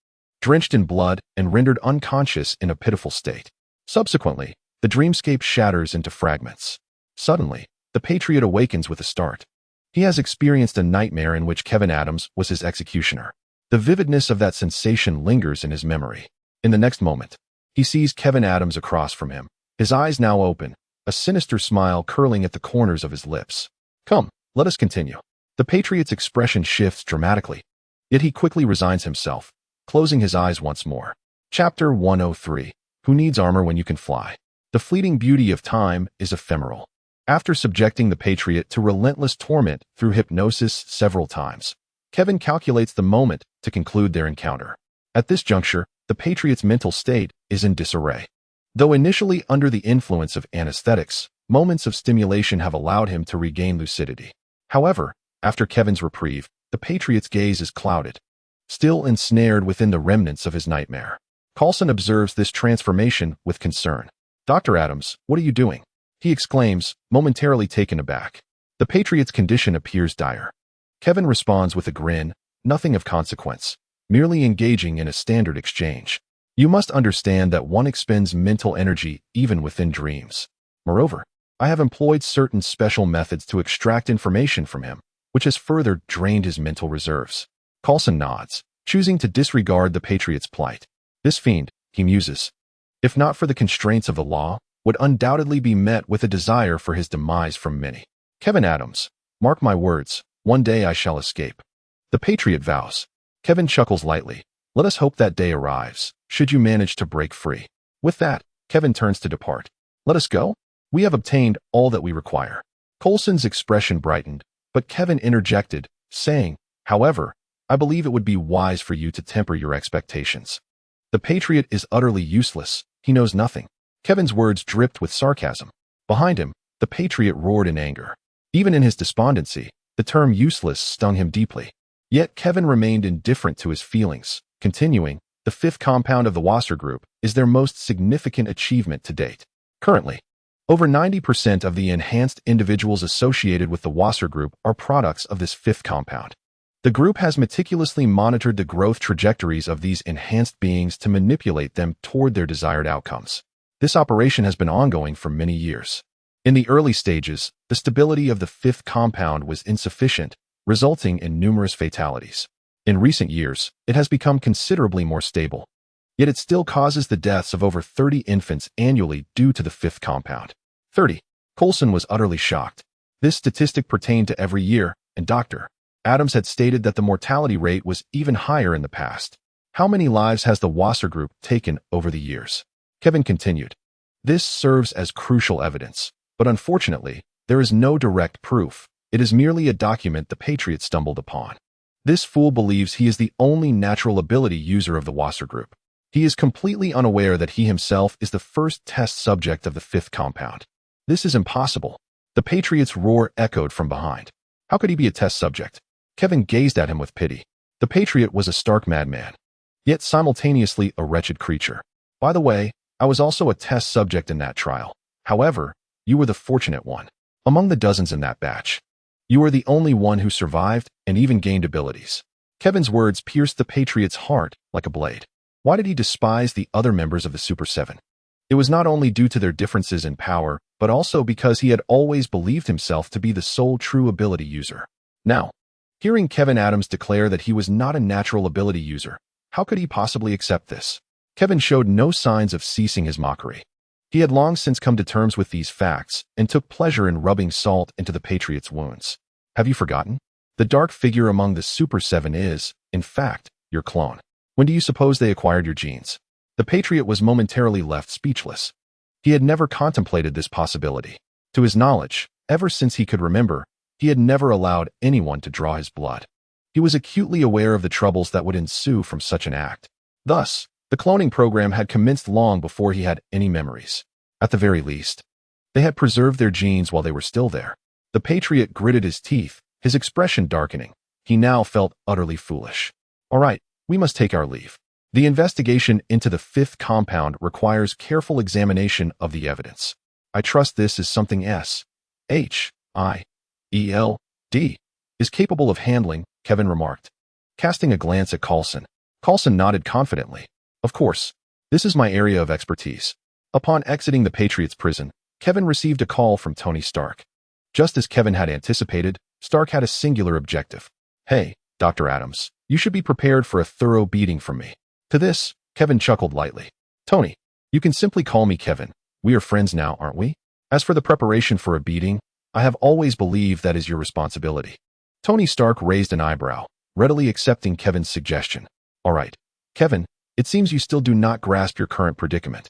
drenched in blood and rendered unconscious in a pitiful state. Subsequently, the dreamscape shatters into fragments. Suddenly, the patriot awakens with a start. He has experienced a nightmare in which Kevin Adams was his executioner. The vividness of that sensation lingers in his memory. In the next moment, he sees Kevin Adams across from him, his eyes now open, a sinister smile curling at the corners of his lips. "Come, let us continue." The patriot's expression shifts dramatically, yet he quickly resigns himself, closing his eyes once more. Chapter 103. Who needs armor when you can fly? The fleeting beauty of time is ephemeral. After subjecting the patriot to relentless torment through hypnosis several times, Kevin calculates the moment to conclude their encounter. At this juncture, the patriot's mental state is in disarray. Though initially under the influence of anesthetics, moments of stimulation have allowed him to regain lucidity. However, after Kevin's reprieve, the patriot's gaze is clouded, still ensnared within the remnants of his nightmare. Coulson observes this transformation with concern. "Dr. Adams, what are you doing?" he exclaims, momentarily taken aback. The patriot's condition appears dire. Kevin responds with a grin, "Nothing of consequence, merely engaging in a standard exchange. You must understand that one expends mental energy even within dreams. Moreover, I have employed certain special methods to extract information from him, which has further drained his mental reserves." Coulson nods, choosing to disregard the patriot's plight. This fiend, he muses, if not for the constraints of the law, would undoubtedly be met with a desire for his demise from many. "Kevin Adams, mark my words, one day I shall escape." The patriot vows. Kevin chuckles lightly. "Let us hope that day arrives, should you manage to break free." With that, Kevin turns to depart. "Let us go? We have obtained all that we require." Coulson's expression brightened, but Kevin interjected, saying, "However, I believe it would be wise for you to temper your expectations. The patriot is utterly useless, he knows nothing." Kevin's words dripped with sarcasm. Behind him, the patriot roared in anger. Even in his despondency, the term useless stung him deeply. Yet Kevin remained indifferent to his feelings, continuing, "The fifth compound of the Wasser Group is their most significant achievement to date. Currently, Over 90% of the enhanced individuals associated with the Wasser group are products of this fifth compound. The group has meticulously monitored the growth trajectories of these enhanced beings to manipulate them toward their desired outcomes. This operation has been ongoing for many years. In the early stages, the stability of the fifth compound was insufficient, resulting in numerous fatalities. In recent years, it has become considerably more stable. Yet it still causes the deaths of over 30 infants annually due to the fifth compound. 30. Coulson was utterly shocked. This statistic pertained to every year, and Dr. Adams had stated that the mortality rate was even higher in the past. How many lives has the Wasser group taken over the years? Kevin continued. This serves as crucial evidence, but unfortunately, there is no direct proof. It is merely a document the Patriot stumbled upon. This fool believes he is the only natural ability user of the Wasser group. He is completely unaware that he himself is the first test subject of the fifth compound. This is impossible. The Patriot's roar echoed from behind. How could he be a test subject? Kevin gazed at him with pity. The Patriot was a stark madman, yet simultaneously a wretched creature. By the way, I was also a test subject in that trial. However, you were the fortunate one. Among the dozens in that batch, you were the only one who survived and even gained abilities. Kevin's words pierced the Patriot's heart like a blade. Why did he despise the other members of the Super 7? It was not only due to their differences in power, but also because he had always believed himself to be the sole true ability user. Now, hearing Kevin Adams declare that he was not a natural ability user, how could he possibly accept this? Kevin showed no signs of ceasing his mockery. He had long since come to terms with these facts and took pleasure in rubbing salt into the Patriot's wounds. Have you forgotten? The dark figure among the Super 7 is, in fact, your clone. When do you suppose they acquired your genes? The Patriot was momentarily left speechless. He had never contemplated this possibility. To his knowledge, ever since he could remember, he had never allowed anyone to draw his blood. He was acutely aware of the troubles that would ensue from such an act. Thus, the cloning program had commenced long before he had any memories. At the very least, they had preserved their genes while they were still there. The Patriot gritted his teeth, his expression darkening. He now felt utterly foolish. All right, we must take our leave. The investigation into the fifth compound requires careful examination of the evidence. I trust this is something S.H.I.E.L.D. is capable of handling, Kevin remarked, casting a glance at Coulson. Coulson nodded confidently. Of course, this is my area of expertise. Upon exiting the Patriot's prison, Kevin received a call from Tony Stark. Just as Kevin had anticipated, Stark had a singular objective. Hey, Dr. Adams, you should be prepared for a thorough beating from me. To this, Kevin chuckled lightly. Tony, you can simply call me Kevin. We are friends now, aren't we? As for the preparation for a beating, I have always believed that is your responsibility. Tony Stark raised an eyebrow, readily accepting Kevin's suggestion. All right, Kevin, it seems you still do not grasp your current predicament.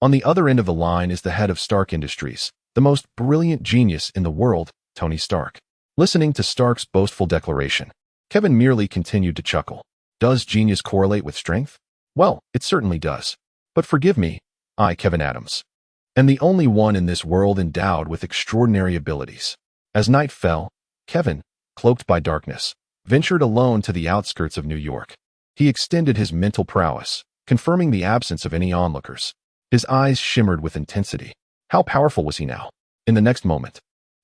On the other end of the line is the head of Stark Industries, the most brilliant genius in the world, Tony Stark. Listening to Stark's boastful declaration, Kevin merely continued to chuckle. Does genius correlate with strength? Well, it certainly does. But forgive me, I, Kevin Adams, am the only one in this world endowed with extraordinary abilities. As night fell, Kevin, cloaked by darkness, ventured alone to the outskirts of New York. He extended his mental prowess, confirming the absence of any onlookers. His eyes shimmered with intensity. How powerful was he now? In the next moment,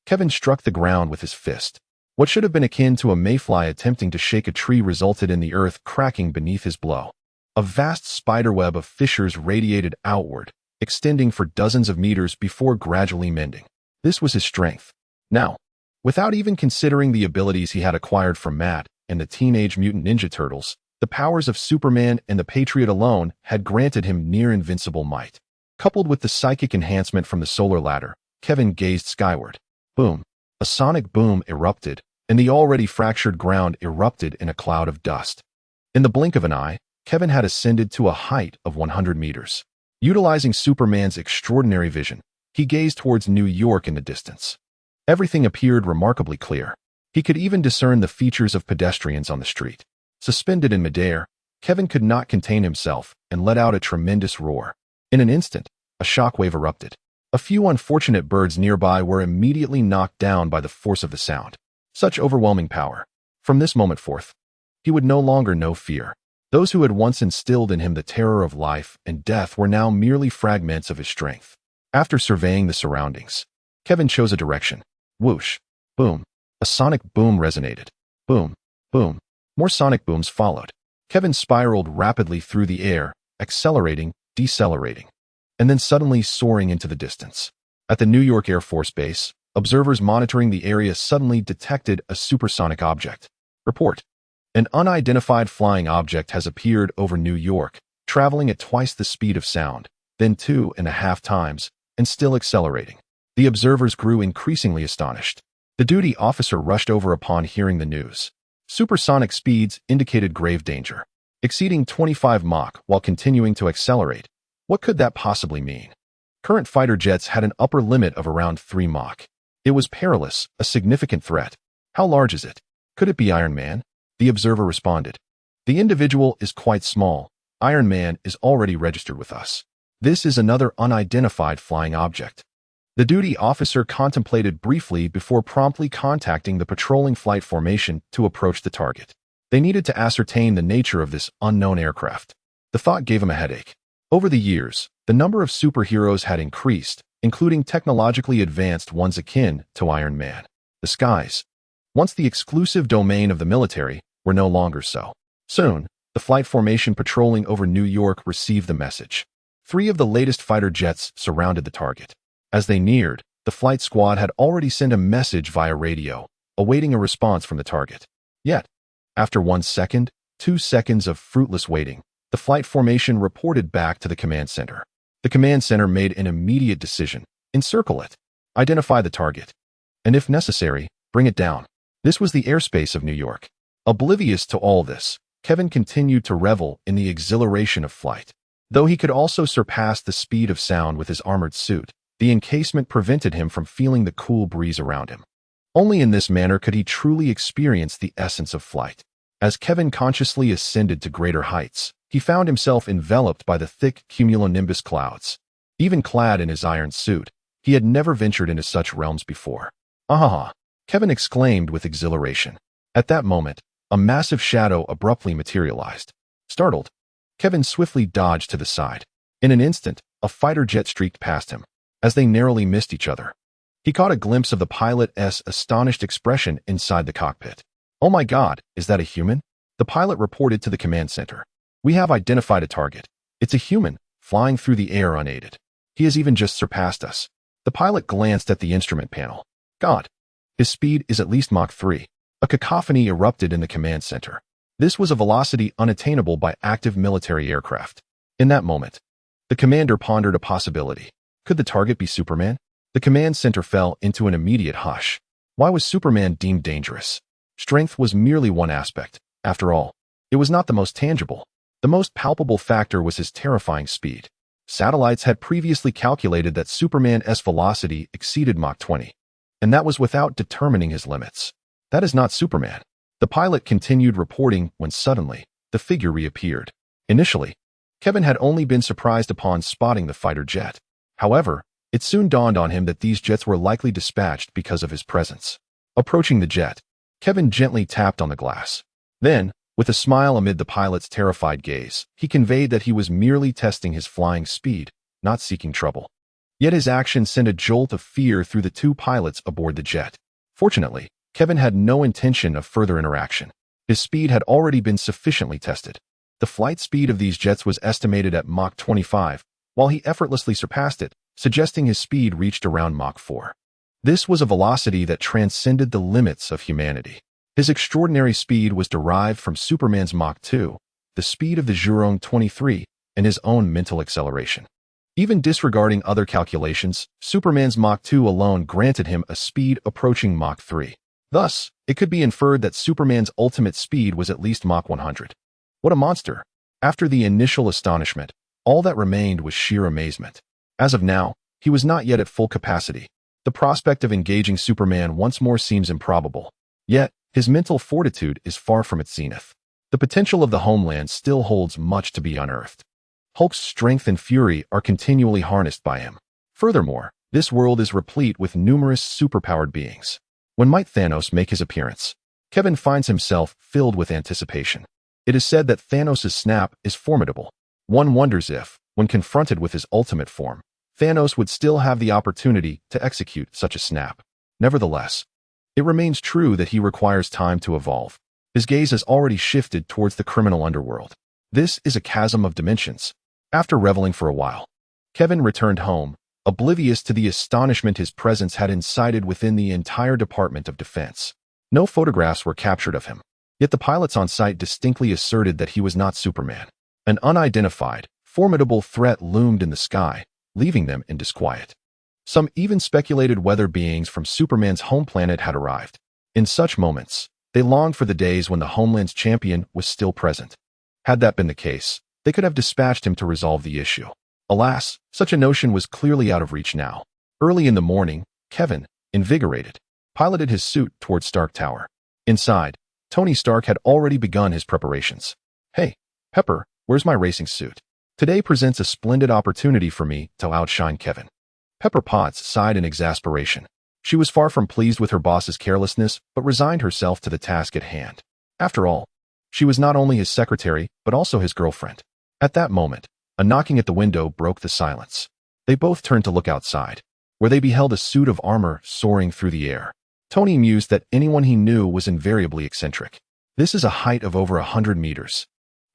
Kevin struck the ground with his fist. What should have been akin to a mayfly attempting to shake a tree resulted in the earth cracking beneath his blow. A vast spiderweb of fissures radiated outward, extending for dozens of meters before gradually mending. This was his strength. Now, without even considering the abilities he had acquired from Matt and the Teenage Mutant Ninja Turtles, the powers of Superman and the Patriot alone had granted him near-invincible might. Coupled with the psychic enhancement from the solar ladder, Kevin gazed skyward. Boom. A sonic boom erupted, and the already fractured ground erupted in a cloud of dust. In the blink of an eye, Kevin had ascended to a height of 100 meters. Utilizing Superman's extraordinary vision, he gazed towards New York in the distance. Everything appeared remarkably clear. He could even discern the features of pedestrians on the street. Suspended in midair, Kevin could not contain himself and let out a tremendous roar. In an instant, a shockwave erupted. A few unfortunate birds nearby were immediately knocked down by the force of the sound. Such overwhelming power. From this moment forth, he would no longer know fear. Those who had once instilled in him the terror of life and death were now merely fragments of his strength. After surveying the surroundings, Kevin chose a direction. Whoosh. Boom. A sonic boom resonated. Boom. Boom. More sonic booms followed. Kevin spiraled rapidly through the air, accelerating, decelerating, and then suddenly soaring into the distance. At the New York Air Force Base, observers monitoring the area suddenly detected a supersonic object. Report. An unidentified flying object has appeared over New York, traveling at twice the speed of sound, then 2.5 times, and still accelerating. The observers grew increasingly astonished. The duty officer rushed over upon hearing the news. Supersonic speeds indicated grave danger, exceeding 25 Mach while continuing to accelerate. What could that possibly mean? Current fighter jets had an upper limit of around 3 Mach. It was perilous, a significant threat. How large is it? Could it be Iron Man? The observer responded. The individual is quite small. Iron Man is already registered with us. This is another unidentified flying object. The duty officer contemplated briefly before promptly contacting the patrolling flight formation to approach the target. They needed to ascertain the nature of this unknown aircraft. The thought gave him a headache. Over the years, the number of superheroes had increased, including technologically advanced ones akin to Iron Man. The skies, once the exclusive domain of the military, were no longer so. Soon, the flight formation patrolling over New York received the message. 3 of the latest fighter jets surrounded the target. As they neared, the flight squad had already sent a message via radio, awaiting a response from the target. Yet, after 1 second, 2 seconds of fruitless waiting, the flight formation reported back to the command center. The command center made an immediate decision. Encircle it. Identify the target. And if necessary, bring it down. This was the airspace of New York. Oblivious to all this, Kevin continued to revel in the exhilaration of flight. Though he could also surpass the speed of sound with his armored suit, the encasement prevented him from feeling the cool breeze around him. Only in this manner could he truly experience the essence of flight. As Kevin consciously ascended to greater heights, he found himself enveloped by the thick cumulonimbus clouds. Even clad in his iron suit, he had never ventured into such realms before. "Ahaha!" Kevin exclaimed with exhilaration. At that moment, a massive shadow abruptly materialized. Startled, Kevin swiftly dodged to the side. In an instant, a fighter jet streaked past him. As they narrowly missed each other, he caught a glimpse of the pilot's astonished expression inside the cockpit. "Oh my God, is that a human?" The pilot reported to the command center. "We have identified a target. It's a human, flying through the air unaided. He has even just surpassed us." The pilot glanced at the instrument panel. "God, his speed is at least Mach 3. A cacophony erupted in the command center. This was a velocity unattainable by active military aircraft. In that moment, the commander pondered a possibility. Could the target be Superman? The command center fell into an immediate hush. Why was Superman deemed dangerous? Strength was merely one aspect. After all, it was not the most tangible. The most palpable factor was his terrifying speed. Satellites had previously calculated that Superman's velocity exceeded Mach 20, and that was without determining his limits. That is not Superman. The pilot continued reporting when suddenly, the figure reappeared. Initially, Kevin had only been surprised upon spotting the fighter jet. However, it soon dawned on him that these jets were likely dispatched because of his presence. Approaching the jet, Kevin gently tapped on the glass. Then, with a smile amid the pilot's terrified gaze, he conveyed that he was merely testing his flying speed, not seeking trouble. Yet his action sent a jolt of fear through the 2 pilots aboard the jet. Fortunately, Kevin had no intention of further interaction. His speed had already been sufficiently tested. The flight speed of these jets was estimated at Mach 25, while he effortlessly surpassed it, suggesting his speed reached around Mach 4. This was a velocity that transcended the limits of humanity. His extraordinary speed was derived from Superman's Mach 2, the speed of the Jurong 23, and his own mental acceleration. Even disregarding other calculations, Superman's Mach 2 alone granted him a speed approaching Mach 3. Thus, it could be inferred that Superman's ultimate speed was at least Mach 100. What a monster! After the initial astonishment, all that remained was sheer amazement. As of now, he was not yet at full capacity. The prospect of engaging Superman once more seems improbable. Yet, his mental fortitude is far from its zenith. The potential of the homeland still holds much to be unearthed. Hulk's strength and fury are continually harnessed by him. Furthermore, this world is replete with numerous superpowered beings. When might Thanos make his appearance? Kevin finds himself filled with anticipation. It is said that Thanos' snap is formidable. One wonders if, when confronted with his ultimate form, Thanos would still have the opportunity to execute such a snap. Nevertheless, it remains true that he requires time to evolve. His gaze has already shifted towards the criminal underworld. This is a chasm of dimensions. After reveling for a while, Kevin returned home, oblivious to the astonishment his presence had incited within the entire Department of Defense. No photographs were captured of him, yet the pilots on site distinctly asserted that he was not Superman. An unidentified, formidable threat loomed in the sky, leaving them in disquiet. Some even speculated whether beings from Superman's home planet had arrived. In such moments, they longed for the days when the homeland's champion was still present. Had that been the case, they could have dispatched him to resolve the issue. Alas, such a notion was clearly out of reach now. Early in the morning, Kevin, invigorated, piloted his suit towards Stark Tower. Inside, Tony Stark had already begun his preparations. "Hey, Pepper, where's my racing suit? Today presents a splendid opportunity for me to outshine Kevin." Pepper Potts sighed in exasperation. She was far from pleased with her boss's carelessness, but resigned herself to the task at hand. After all, she was not only his secretary, but also his girlfriend. At that moment, a knocking at the window broke the silence. They both turned to look outside, where they beheld a suit of armor soaring through the air. Tony mused that anyone he knew was invariably eccentric. "This is a height of over 100 meters.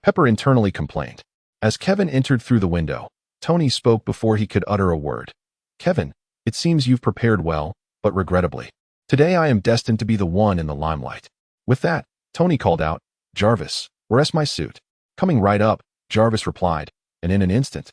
Pepper internally complained. As Kevin entered through the window, Tony spoke before he could utter a word. "Kevin, it seems you've prepared well, but regrettably, today I am destined to be the one in the limelight." With that, Tony called out, "Jarvis, where's my suit?" "Coming right up," Jarvis replied, and in an instant,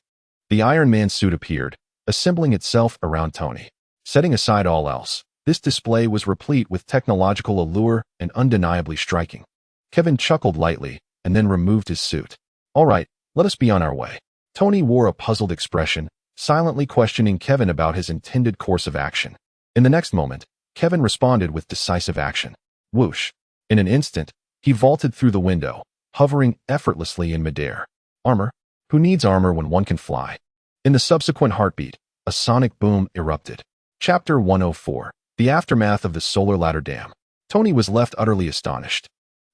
the Iron Man suit appeared, assembling itself around Tony. Setting aside all else, this display was replete with technological allure and undeniably striking. Kevin chuckled lightly and then removed his suit. "All right, let us be on our way." Tony wore a puzzled expression, silently questioning Kevin about his intended course of action. In the next moment, Kevin responded with decisive action. Whoosh! In an instant, he vaulted through the window, hovering effortlessly in midair. Armor? Who needs armor when one can fly? In the subsequent heartbeat, a sonic boom erupted. Chapter 104. The Aftermath of the Solar Ladder Dam. Tony was left utterly astonished.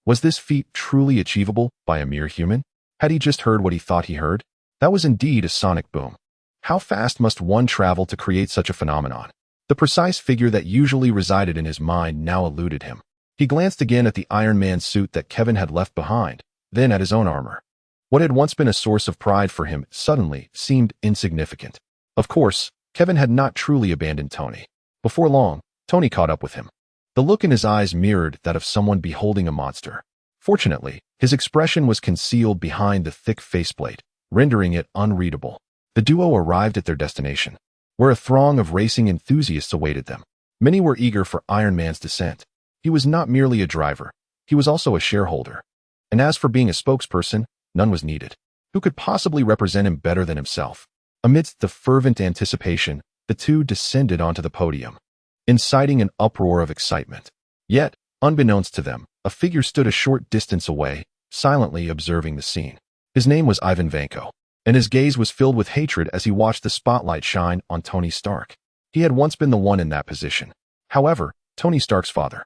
Was this feat truly achievable by a mere human? Had he just heard what he thought he heard? That was indeed a sonic boom. How fast must one travel to create such a phenomenon? The precise figure that usually resided in his mind now eluded him. He glanced again at the Iron Man suit that Kevin had left behind, then at his own armor. What had once been a source of pride for him suddenly seemed insignificant. Of course, Kevin had not truly abandoned Tony. Before long, Tony caught up with him. The look in his eyes mirrored that of someone beholding a monster. Fortunately, his expression was concealed behind the thick faceplate, rendering it unreadable. The duo arrived at their destination, where a throng of racing enthusiasts awaited them. Many were eager for Iron Man's descent. He was not merely a driver, he was also a shareholder. And as for being a spokesperson, none was needed. Who could possibly represent him better than himself? Amidst the fervent anticipation, the two descended onto the podium, inciting an uproar of excitement. Yet, unbeknownst to them, a figure stood a short distance away, silently observing the scene. His name was Ivan Vanko, and his gaze was filled with hatred as he watched the spotlight shine on Tony Stark. He had once been the one in that position. However, Tony Stark's father,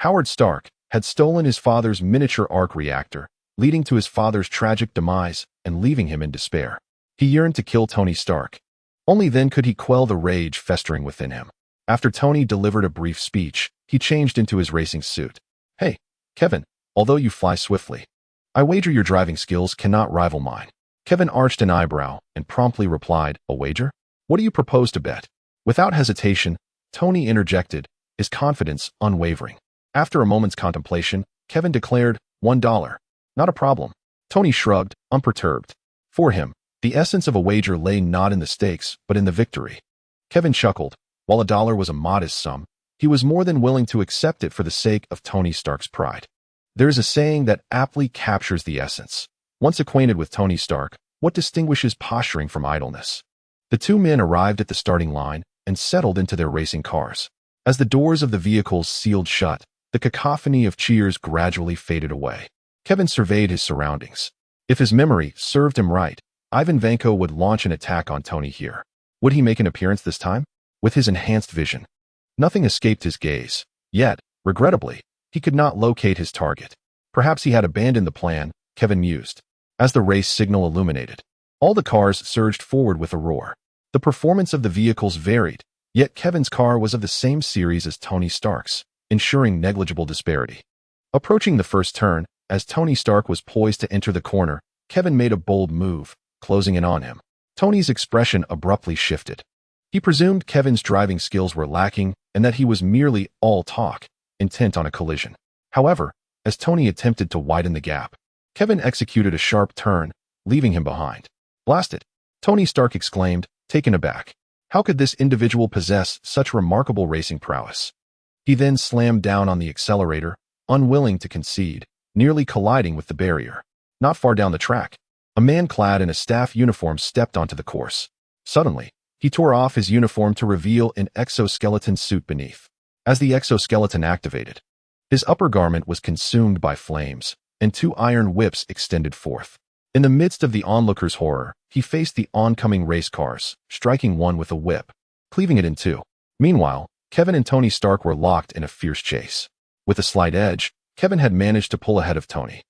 Howard Stark, had stolen his father's miniature arc reactor, leading to his father's tragic demise and leaving him in despair. He yearned to kill Tony Stark. Only then could he quell the rage festering within him. After Tony delivered a brief speech, he changed into his racing suit. "Hey, Kevin, although you fly swiftly, I wager your driving skills cannot rival mine." Kevin arched an eyebrow and promptly replied, "A wager? What do you propose to bet?" Without hesitation, Tony interjected, his confidence unwavering. After a moment's contemplation, Kevin declared, $1. "Not a problem." Tony shrugged, unperturbed. For him, the essence of a wager lay not in the stakes, but in the victory. Kevin chuckled. While $1 was a modest sum, he was more than willing to accept it for the sake of Tony Stark's pride. There is a saying that aptly captures the essence. Once acquainted with Tony Stark, what distinguishes posturing from idleness? The two men arrived at the starting line and settled into their racing cars. As the doors of the vehicles sealed shut, the cacophony of cheers gradually faded away. Kevin surveyed his surroundings. If his memory served him right, Ivan Vanko would launch an attack on Tony here. Would he make an appearance this time? With his enhanced vision, nothing escaped his gaze. Yet, regrettably, he could not locate his target. Perhaps he had abandoned the plan, Kevin mused. As the race signal illuminated, all the cars surged forward with a roar. The performance of the vehicles varied, yet Kevin's car was of the same series as Tony Stark's, ensuring negligible disparity. Approaching the first turn, as Tony Stark was poised to enter the corner, Kevin made a bold move, closing in on him. Tony's expression abruptly shifted. He presumed Kevin's driving skills were lacking and that he was merely all talk, intent on a collision. However, as Tony attempted to widen the gap, Kevin executed a sharp turn, leaving him behind. "Blast it!" Tony Stark exclaimed, taken aback. How could this individual possess such remarkable racing prowess? He then slammed down on the accelerator, unwilling to concede, nearly colliding with the barrier. Not far down the track, a man clad in a staff uniform stepped onto the course. Suddenly, he tore off his uniform to reveal an exoskeleton suit beneath. As the exoskeleton activated, his upper garment was consumed by flames, and two iron whips extended forth. In the midst of the onlookers' horror, he faced the oncoming race cars, striking one with a whip, cleaving it in two. Meanwhile, Kevin and Tony Stark were locked in a fierce chase. With a slight edge, Kevin had managed to pull ahead of Tony.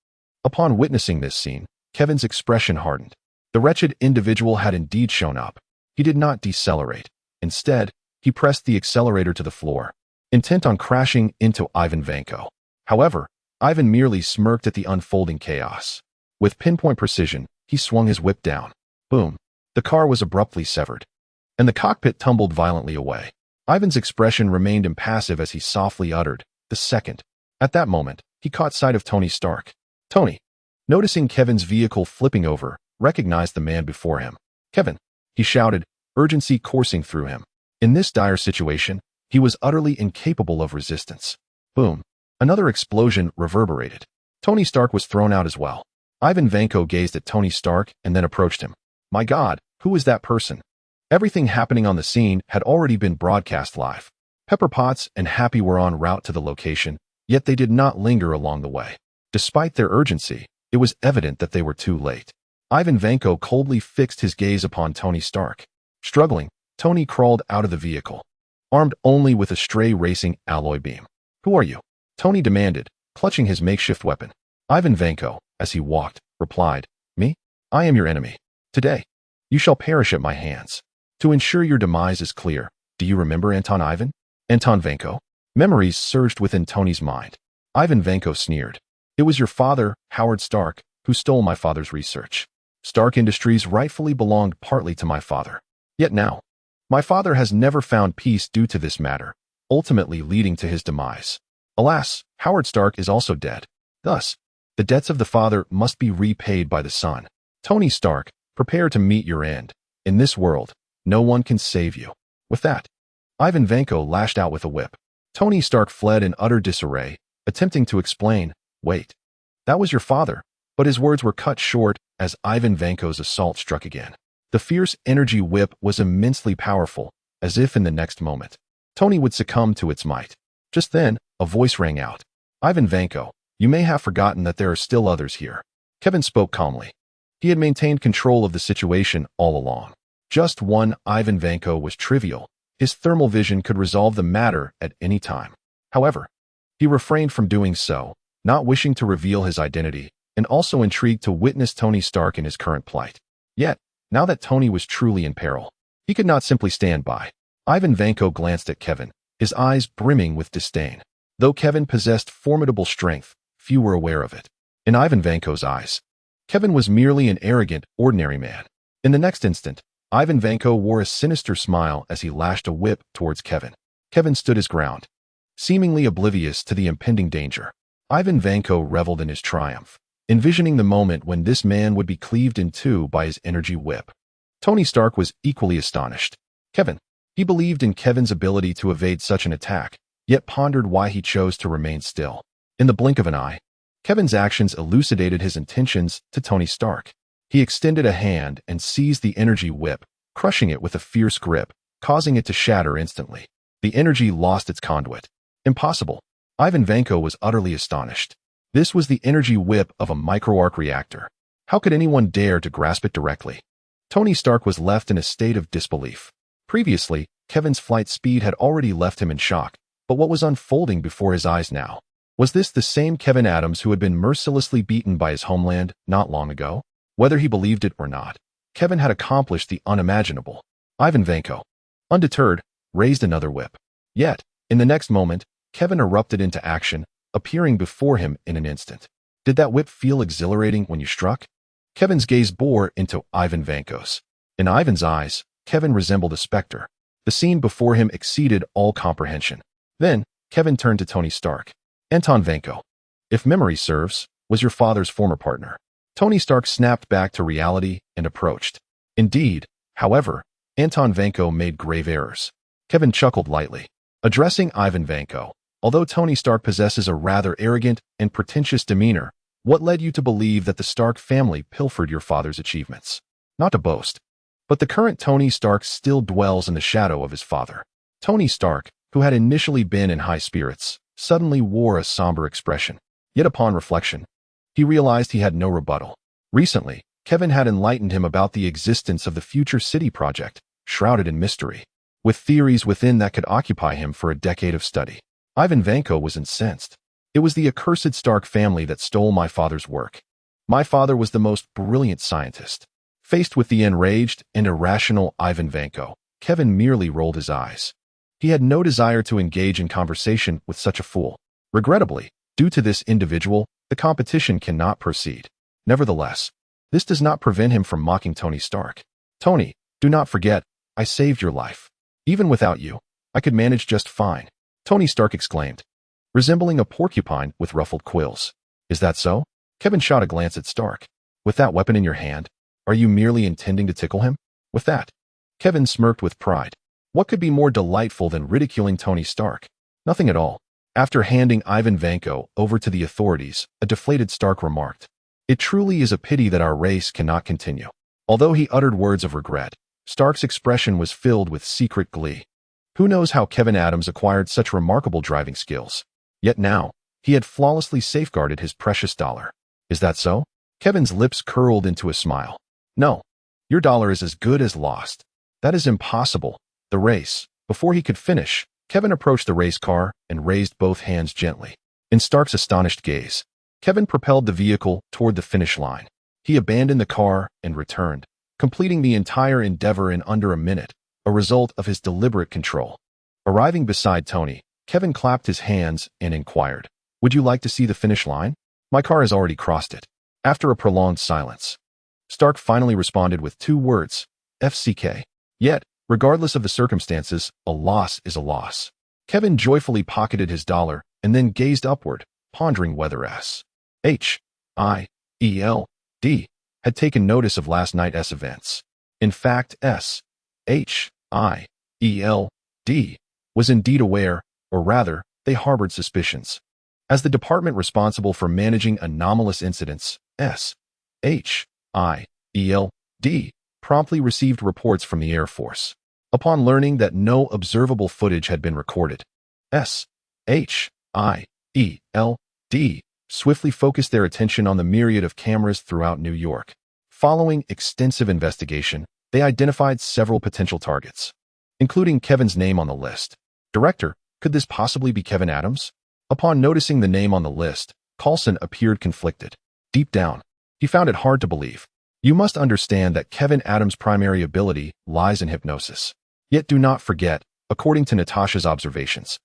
Upon witnessing this scene, Kevin's expression hardened. The wretched individual had indeed shown up. He did not decelerate. Instead, he pressed the accelerator to the floor, intent on crashing into Ivan Vanko. However, Ivan merely smirked at the unfolding chaos. With pinpoint precision, he swung his whip down. Boom! The car was abruptly severed, and the cockpit tumbled violently away. Ivan's expression remained impassive as he softly uttered, "The second." At that moment, he caught sight of Tony Stark. Tony, noticing Kevin's vehicle flipping over, recognized the man before him. "Kevin," he shouted, urgency coursing through him. In this dire situation, he was utterly incapable of resistance. Boom! Another explosion reverberated. Tony Stark was thrown out as well. Ivan Vanko gazed at Tony Stark and then approached him. My God, who is that person? Everything happening on the scene had already been broadcast live. Pepper Potts and Happy were en route to the location, yet they did not linger along the way. Despite their urgency, it was evident that they were too late. Ivan Vanko coldly fixed his gaze upon Tony Stark. Struggling, Tony crawled out of the vehicle, armed only with a stray racing alloy beam. Who are you? Tony demanded, clutching his makeshift weapon. Ivan Vanko, as he walked, replied, Me? I am your enemy. Today, you shall perish at my hands. To ensure your demise is clear, do you remember Anton Ivan? Anton Vanko? Memories surged within Tony's mind. Ivan Vanko sneered. It was your father, Howard Stark, who stole my father's research. Stark Industries rightfully belonged partly to my father. Yet now, my father has never found peace due to this matter, ultimately leading to his demise. Alas, Howard Stark is also dead. Thus, the debts of the father must be repaid by the son. Tony Stark, prepare to meet your end. In this world, no one can save you. With that, Ivan Vanko lashed out with a whip. Tony Stark fled in utter disarray, attempting to explain, Wait, that was your father. But his words were cut short as Ivan Vanko's assault struck again. The fierce energy whip was immensely powerful, as if in the next moment, Tony would succumb to its might. Just then, a voice rang out. Ivan Vanko, you may have forgotten that there are still others here. Kevin spoke calmly. He had maintained control of the situation all along. Just one Ivan Vanko was trivial. His thermal vision could resolve the matter at any time. However, he refrained from doing so, not wishing to reveal his identity, and also intrigued to witness Tony Stark in his current plight. Yet, now that Tony was truly in peril, he could not simply stand by. Ivan Vanko glanced at Kevin, his eyes brimming with disdain. Though Kevin possessed formidable strength, few were aware of it. In Ivan Vanko's eyes, Kevin was merely an arrogant, ordinary man. In the next instant, Ivan Vanko wore a sinister smile as he lashed a whip towards Kevin. Kevin stood his ground, seemingly oblivious to the impending danger. Ivan Vanko reveled in his triumph, envisioning the moment when this man would be cleaved in two by his energy whip. Tony Stark was equally astonished. He believed in Kevin's ability to evade such an attack, yet pondered why he chose to remain still. In the blink of an eye, Kevin's actions elucidated his intentions to Tony Stark. He extended a hand and seized the energy whip, crushing it with a fierce grip, causing it to shatter instantly. The energy lost its conduit. Impossible. Ivan Vanko was utterly astonished. This was the energy whip of a microarc reactor. How could anyone dare to grasp it directly? Tony Stark was left in a state of disbelief. Previously, Kevin's flight speed had already left him in shock, but what was unfolding before his eyes now? Was this the same Kevin Adams who had been mercilessly beaten by his homeland not long ago? Whether he believed it or not, Kevin had accomplished the unimaginable. Ivan Vanko, undeterred, raised another whip. Yet, in the next moment, Kevin erupted into action, appearing before him in an instant. Did that whip feel exhilarating when you struck? Kevin's gaze bore into Ivan Vanko's. In Ivan's eyes, Kevin resembled a specter. The scene before him exceeded all comprehension. Then, Kevin turned to Tony Stark. Anton Vanko, if memory serves, was your father's former partner. Tony Stark snapped back to reality and approached. Indeed, however, Anton Vanko made grave errors. Kevin chuckled lightly. Addressing Ivan Vanko, although Tony Stark possesses a rather arrogant and pretentious demeanor, what led you to believe that the Stark family pilfered your father's achievements? Not to boast, but the current Tony Stark still dwells in the shadow of his father. Tony Stark, who had initially been in high spirits, suddenly wore a somber expression. Yet upon reflection, he realized he had no rebuttal. Recently, Kevin had enlightened him about the existence of the future city project, shrouded in mystery, with theories within that could occupy him for a decade of study. Ivan Vanko was incensed. It was the accursed Stark family that stole my father's work. My father was the most brilliant scientist. Faced with the enraged and irrational Ivan Vanko, Kevin merely rolled his eyes. He had no desire to engage in conversation with such a fool. Regrettably, due to this individual, the competition cannot proceed. Nevertheless, this does not prevent him from mocking Tony Stark. Tony, do not forget, I saved your life. Even without you, I could manage just fine. Tony Stark exclaimed, resembling a porcupine with ruffled quills. Is that so? Kevin shot a glance at Stark. With that weapon in your hand, are you merely intending to tickle him? With that, Kevin smirked with pride. What could be more delightful than ridiculing Tony Stark? Nothing at all. After handing Ivan Vanko over to the authorities, a deflated Stark remarked, it truly is a pity that our race cannot continue. Although he uttered words of regret, Stark's expression was filled with secret glee. Who knows how Kevin Adams acquired such remarkable driving skills? Yet now, he had flawlessly safeguarded his precious dollar. Is that so? Kevin's lips curled into a smile. No, your dollar is as good as lost. That is impossible. The race. Before he could finish, Kevin approached the race car and raised both hands gently. In Stark's astonished gaze, Kevin propelled the vehicle toward the finish line. He abandoned the car and returned, completing the entire endeavor in under a minute, a result of his deliberate control. Arriving beside Tony, Kevin clapped his hands and inquired, would you like to see the finish line? My car has already crossed it. After a prolonged silence, Stark finally responded with 2 words, FCK. Yet, regardless of the circumstances, a loss is a loss. Kevin joyfully pocketed his dollar and then gazed upward, pondering whether SHIELD had taken notice of last night's events. In fact, SHIELD was indeed aware, or rather, they harbored suspicions. As the department responsible for managing anomalous incidents, SHIELD promptly received reports from the Air Force. Upon learning that no observable footage had been recorded, SHIELD swiftly focused their attention on the myriad of cameras throughout New York. Following extensive investigation, they identified several potential targets, including Kevin's name on the list. Director, could this possibly be Kevin Adams? Upon noticing the name on the list, Coulson appeared conflicted. Deep down, he found it hard to believe. You must understand that Kevin Adams' primary ability lies in hypnosis. Yet do not forget, according to Natasha's observations,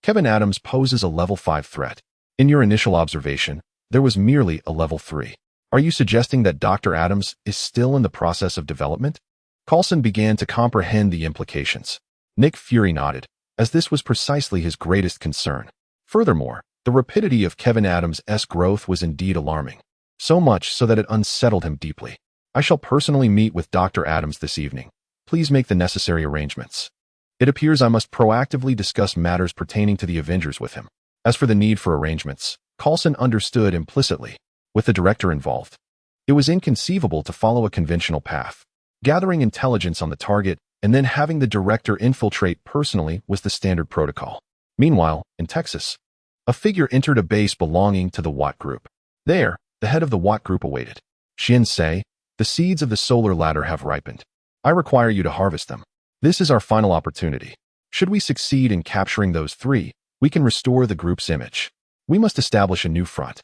Kevin Adams poses a level 5 threat. In your initial observation, there was merely a level 3. Are you suggesting that Dr. Adams is still in the process of development? Coulson began to comprehend the implications. Nick Fury nodded, as this was precisely his greatest concern. Furthermore, the rapidity of Kevin Adams' growth was indeed alarming. So much so that it unsettled him deeply. I shall personally meet with Dr. Adams this evening. Please make the necessary arrangements. It appears I must proactively discuss matters pertaining to the Avengers with him. As for the need for arrangements, Coulson understood implicitly. With the director involved, it was inconceivable to follow a conventional path. Gathering intelligence on the target and then having the director infiltrate personally was the standard protocol. Meanwhile, in Texas, a figure entered a base belonging to the Watt Group. There, the head of the Watt Group awaited. Shinsei, the seeds of the solar ladder have ripened. I require you to harvest them. This is our final opportunity. Should we succeed in capturing those 3, we can restore the group's image. We must establish a new front.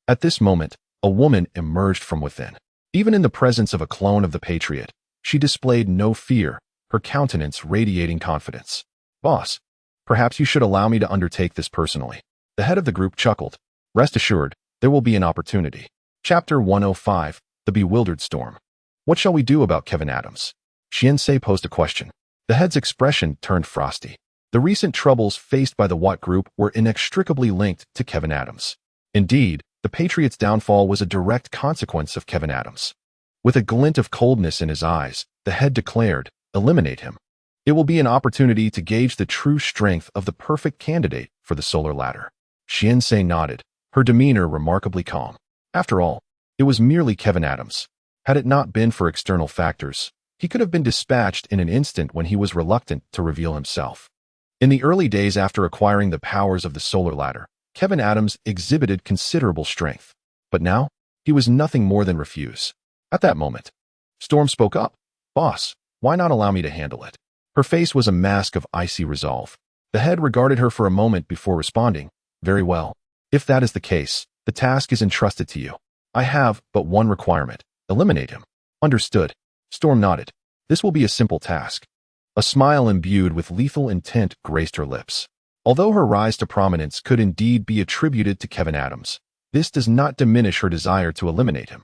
At this moment, a woman emerged from within. Even in the presence of a clone of the Patriot, she displayed no fear, her countenance radiating confidence. "Boss, perhaps you should allow me to undertake this personally." The head of the group chuckled. "Rest assured, there will be an opportunity." Chapter 105, The Bewildered Storm. "What shall we do about Kevin Adams?" Shinsei posed a question. The head's expression turned frosty. The recent troubles faced by the Watt Group were inextricably linked to Kevin Adams. Indeed, the Patriots' downfall was a direct consequence of Kevin Adams. With a glint of coldness in his eyes, the head declared, "Eliminate him. It will be an opportunity to gauge the true strength of the perfect candidate for the solar ladder." Shinsei nodded, her demeanor remarkably calm. After all, it was merely Kevin Adams. Had it not been for external factors, he could have been dispatched in an instant when he was reluctant to reveal himself. In the early days after acquiring the powers of the solar ladder, Kevin Adams exhibited considerable strength. But now, he was nothing more than refuse. At that moment, Storm spoke up. "Boss, why not allow me to handle it?" Her face was a mask of icy resolve. The head regarded her for a moment before responding. "Very well. If that is the case, the task is entrusted to you. I have but one requirement. Eliminate him." "Understood." Storm nodded. "This will be a simple task." A smile imbued with lethal intent graced her lips. Although her rise to prominence could indeed be attributed to Kevin Adams, this does not diminish her desire to eliminate him.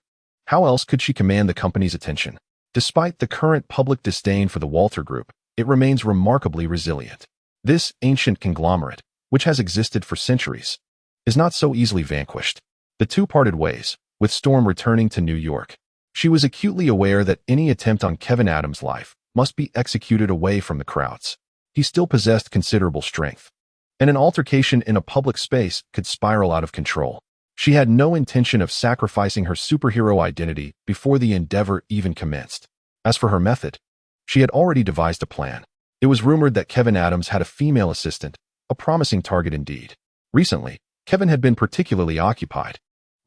How else could she command the company's attention? Despite the current public disdain for the Walter Group, it remains remarkably resilient. This ancient conglomerate, which has existed for centuries, is not so easily vanquished. The two parted ways, with Storm returning to New York. She was acutely aware that any attempt on Kevin Adams' life must be executed away from the crowds. He still possessed considerable strength, and an altercation in a public space could spiral out of control. She had no intention of sacrificing her superhero identity before the endeavor even commenced. As for her method, she had already devised a plan. It was rumored that Kevin Adams had a female assistant, a promising target indeed. Recently, Kevin had been particularly occupied,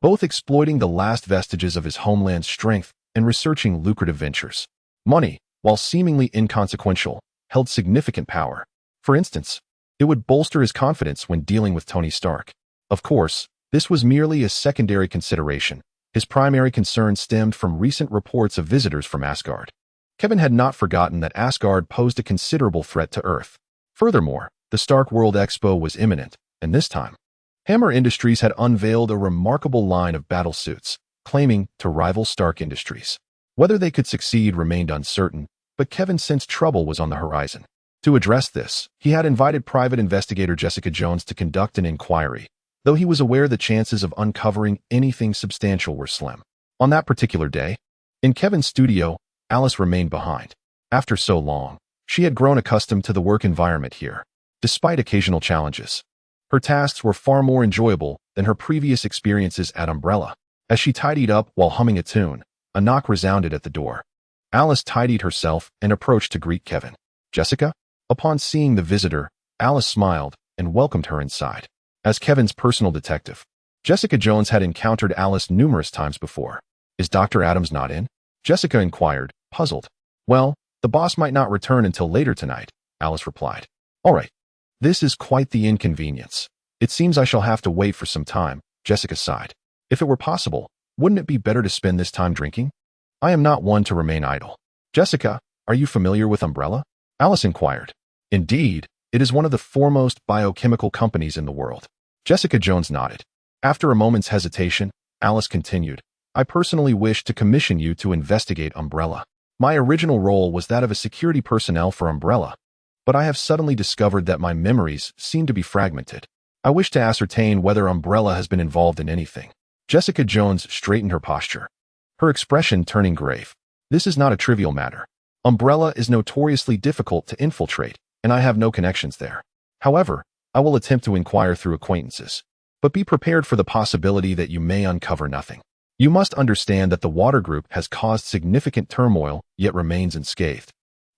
both exploiting the last vestiges of his homeland's strength and researching lucrative ventures. Money, while seemingly inconsequential, held significant power. For instance, it would bolster his confidence when dealing with Tony Stark. Of course, this was merely a secondary consideration. His primary concern stemmed from recent reports of visitors from Asgard. Kevin had not forgotten that Asgard posed a considerable threat to Earth. Furthermore, the Stark World Expo was imminent, and this time, Hammer Industries had unveiled a remarkable line of battle suits, claiming to rival Stark Industries. Whether they could succeed remained uncertain, but Kevin sensed trouble was on the horizon. To address this, he had invited private investigator Jessica Jones to conduct an inquiry, though he was aware the chances of uncovering anything substantial were slim. On that particular day, in Kevin's studio, Alice remained behind. After so long, she had grown accustomed to the work environment here. Despite occasional challenges, her tasks were far more enjoyable than her previous experiences at Umbrella. As she tidied up while humming a tune, a knock resounded at the door. Alice tidied herself and approached to greet Kevin. "Jessica?" Upon seeing the visitor, Alice smiled and welcomed her inside. As Kevin's personal detective, Jessica Jones had encountered Alice numerous times before. "Is Dr. Adams not in?" Jessica inquired, puzzled. "Well, the boss might not return until later tonight," Alice replied. "All right. This is quite the inconvenience. It seems I shall have to wait for some time," Jessica sighed. "If it were possible, wouldn't it be better to spend this time drinking? I am not one to remain idle." "Jessica, are you familiar with Umbrella?" Alice inquired. "Indeed, it is one of the foremost biochemical companies in the world." Jessica Jones nodded. After a moment's hesitation, Alice continued, "I personally wish to commission you to investigate Umbrella. My original role was that of a security personnel for Umbrella, but I have suddenly discovered that my memories seem to be fragmented. I wish to ascertain whether Umbrella has been involved in anything." Jessica Jones straightened her posture, her expression turning grave. "This is not a trivial matter. Umbrella is notoriously difficult to infiltrate, and I have no connections there. However, I will attempt to inquire through acquaintances. But be prepared for the possibility that you may uncover nothing. You must understand that the Water Group has caused significant turmoil, yet remains unscathed.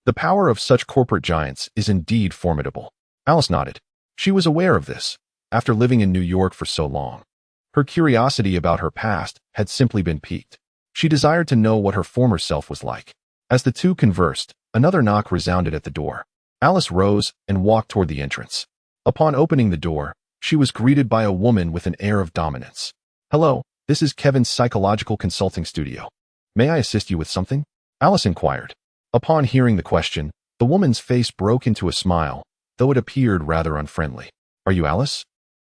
The power of such corporate giants is indeed formidable." Alice nodded. She was aware of this, after living in New York for so long. Her curiosity about her past had simply been piqued. She desired to know what her former self was like. As the two conversed, another knock resounded at the door. Alice rose and walked toward the entrance. Upon opening the door, she was greeted by a woman with an air of dominance. "Hello, this is Kevin's psychological consulting studio. May I assist you with something?" Alice inquired. Upon hearing the question, The woman's face broke into a smile, though it appeared rather unfriendly. "Are you Alice?"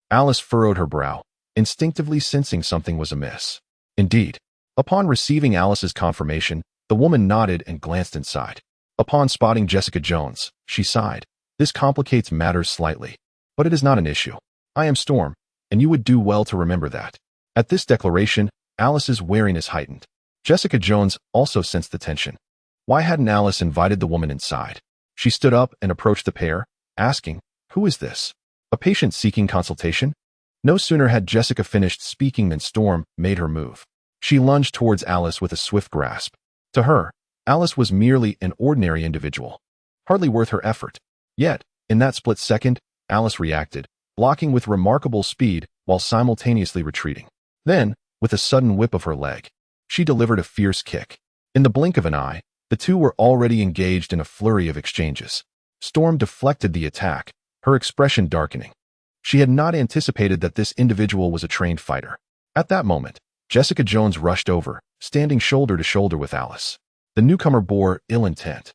Alice furrowed her brow, instinctively sensing something was amiss. Indeed, upon receiving Alice's confirmation, the woman nodded and glanced inside. Upon spotting Jessica Jones, she sighed. "This complicates matters slightly, but it is not an issue. I am Storm, and you would do well to remember that." At this declaration, Alice's wariness heightened. Jessica Jones also sensed the tension. Why hadn't Alice invited the woman inside? She stood up and approached the pair, asking, "Who is this? A patient seeking consultation?" No sooner had Jessica finished speaking than Storm made her move. She lunged towards Alice with a swift grasp. To her, Alice was merely an ordinary individual, hardly worth her effort. Yet, in that split second, Alice reacted, blocking with remarkable speed while simultaneously retreating. Then, with a sudden whip of her leg, she delivered a fierce kick. In the blink of an eye, the two were already engaged in a flurry of exchanges. Storm deflected the attack, her expression darkening. She had not anticipated that this individual was a trained fighter. At that moment, Jessica Jones rushed over, standing shoulder to shoulder with Alice. The newcomer bore ill intent.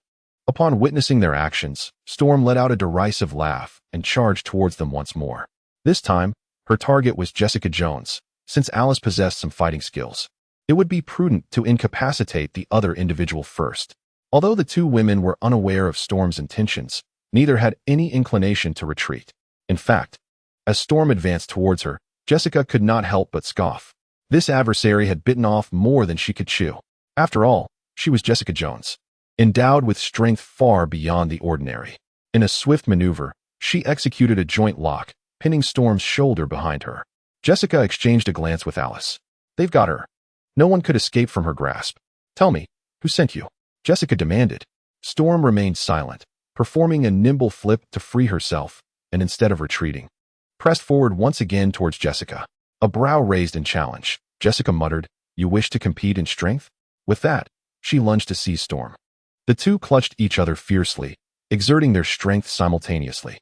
Upon witnessing their actions, Storm let out a derisive laugh and charged towards them once more. This time, her target was Jessica Jones, since Alice possessed some fighting skills. It would be prudent to incapacitate the other individual first. Although the two women were unaware of Storm's intentions, neither had any inclination to retreat. In fact, as Storm advanced towards her, Jessica could not help but scoff. This adversary had bitten off more than she could chew. After all, she was Jessica Jones, endowed with strength far beyond the ordinary. In a swift maneuver, she executed a joint lock, pinning Storm's shoulder behind her. Jessica exchanged a glance with Alice. "They've got her." No one could escape from her grasp. "Tell me, who sent you?" Jessica demanded. Storm remained silent, performing a nimble flip to free herself, and instead of retreating, pressed forward once again towards Jessica. A brow raised in challenge, Jessica muttered, "You wish to compete in strength?" With that, she lunged to seize Storm. The two clutched each other fiercely, exerting their strength simultaneously.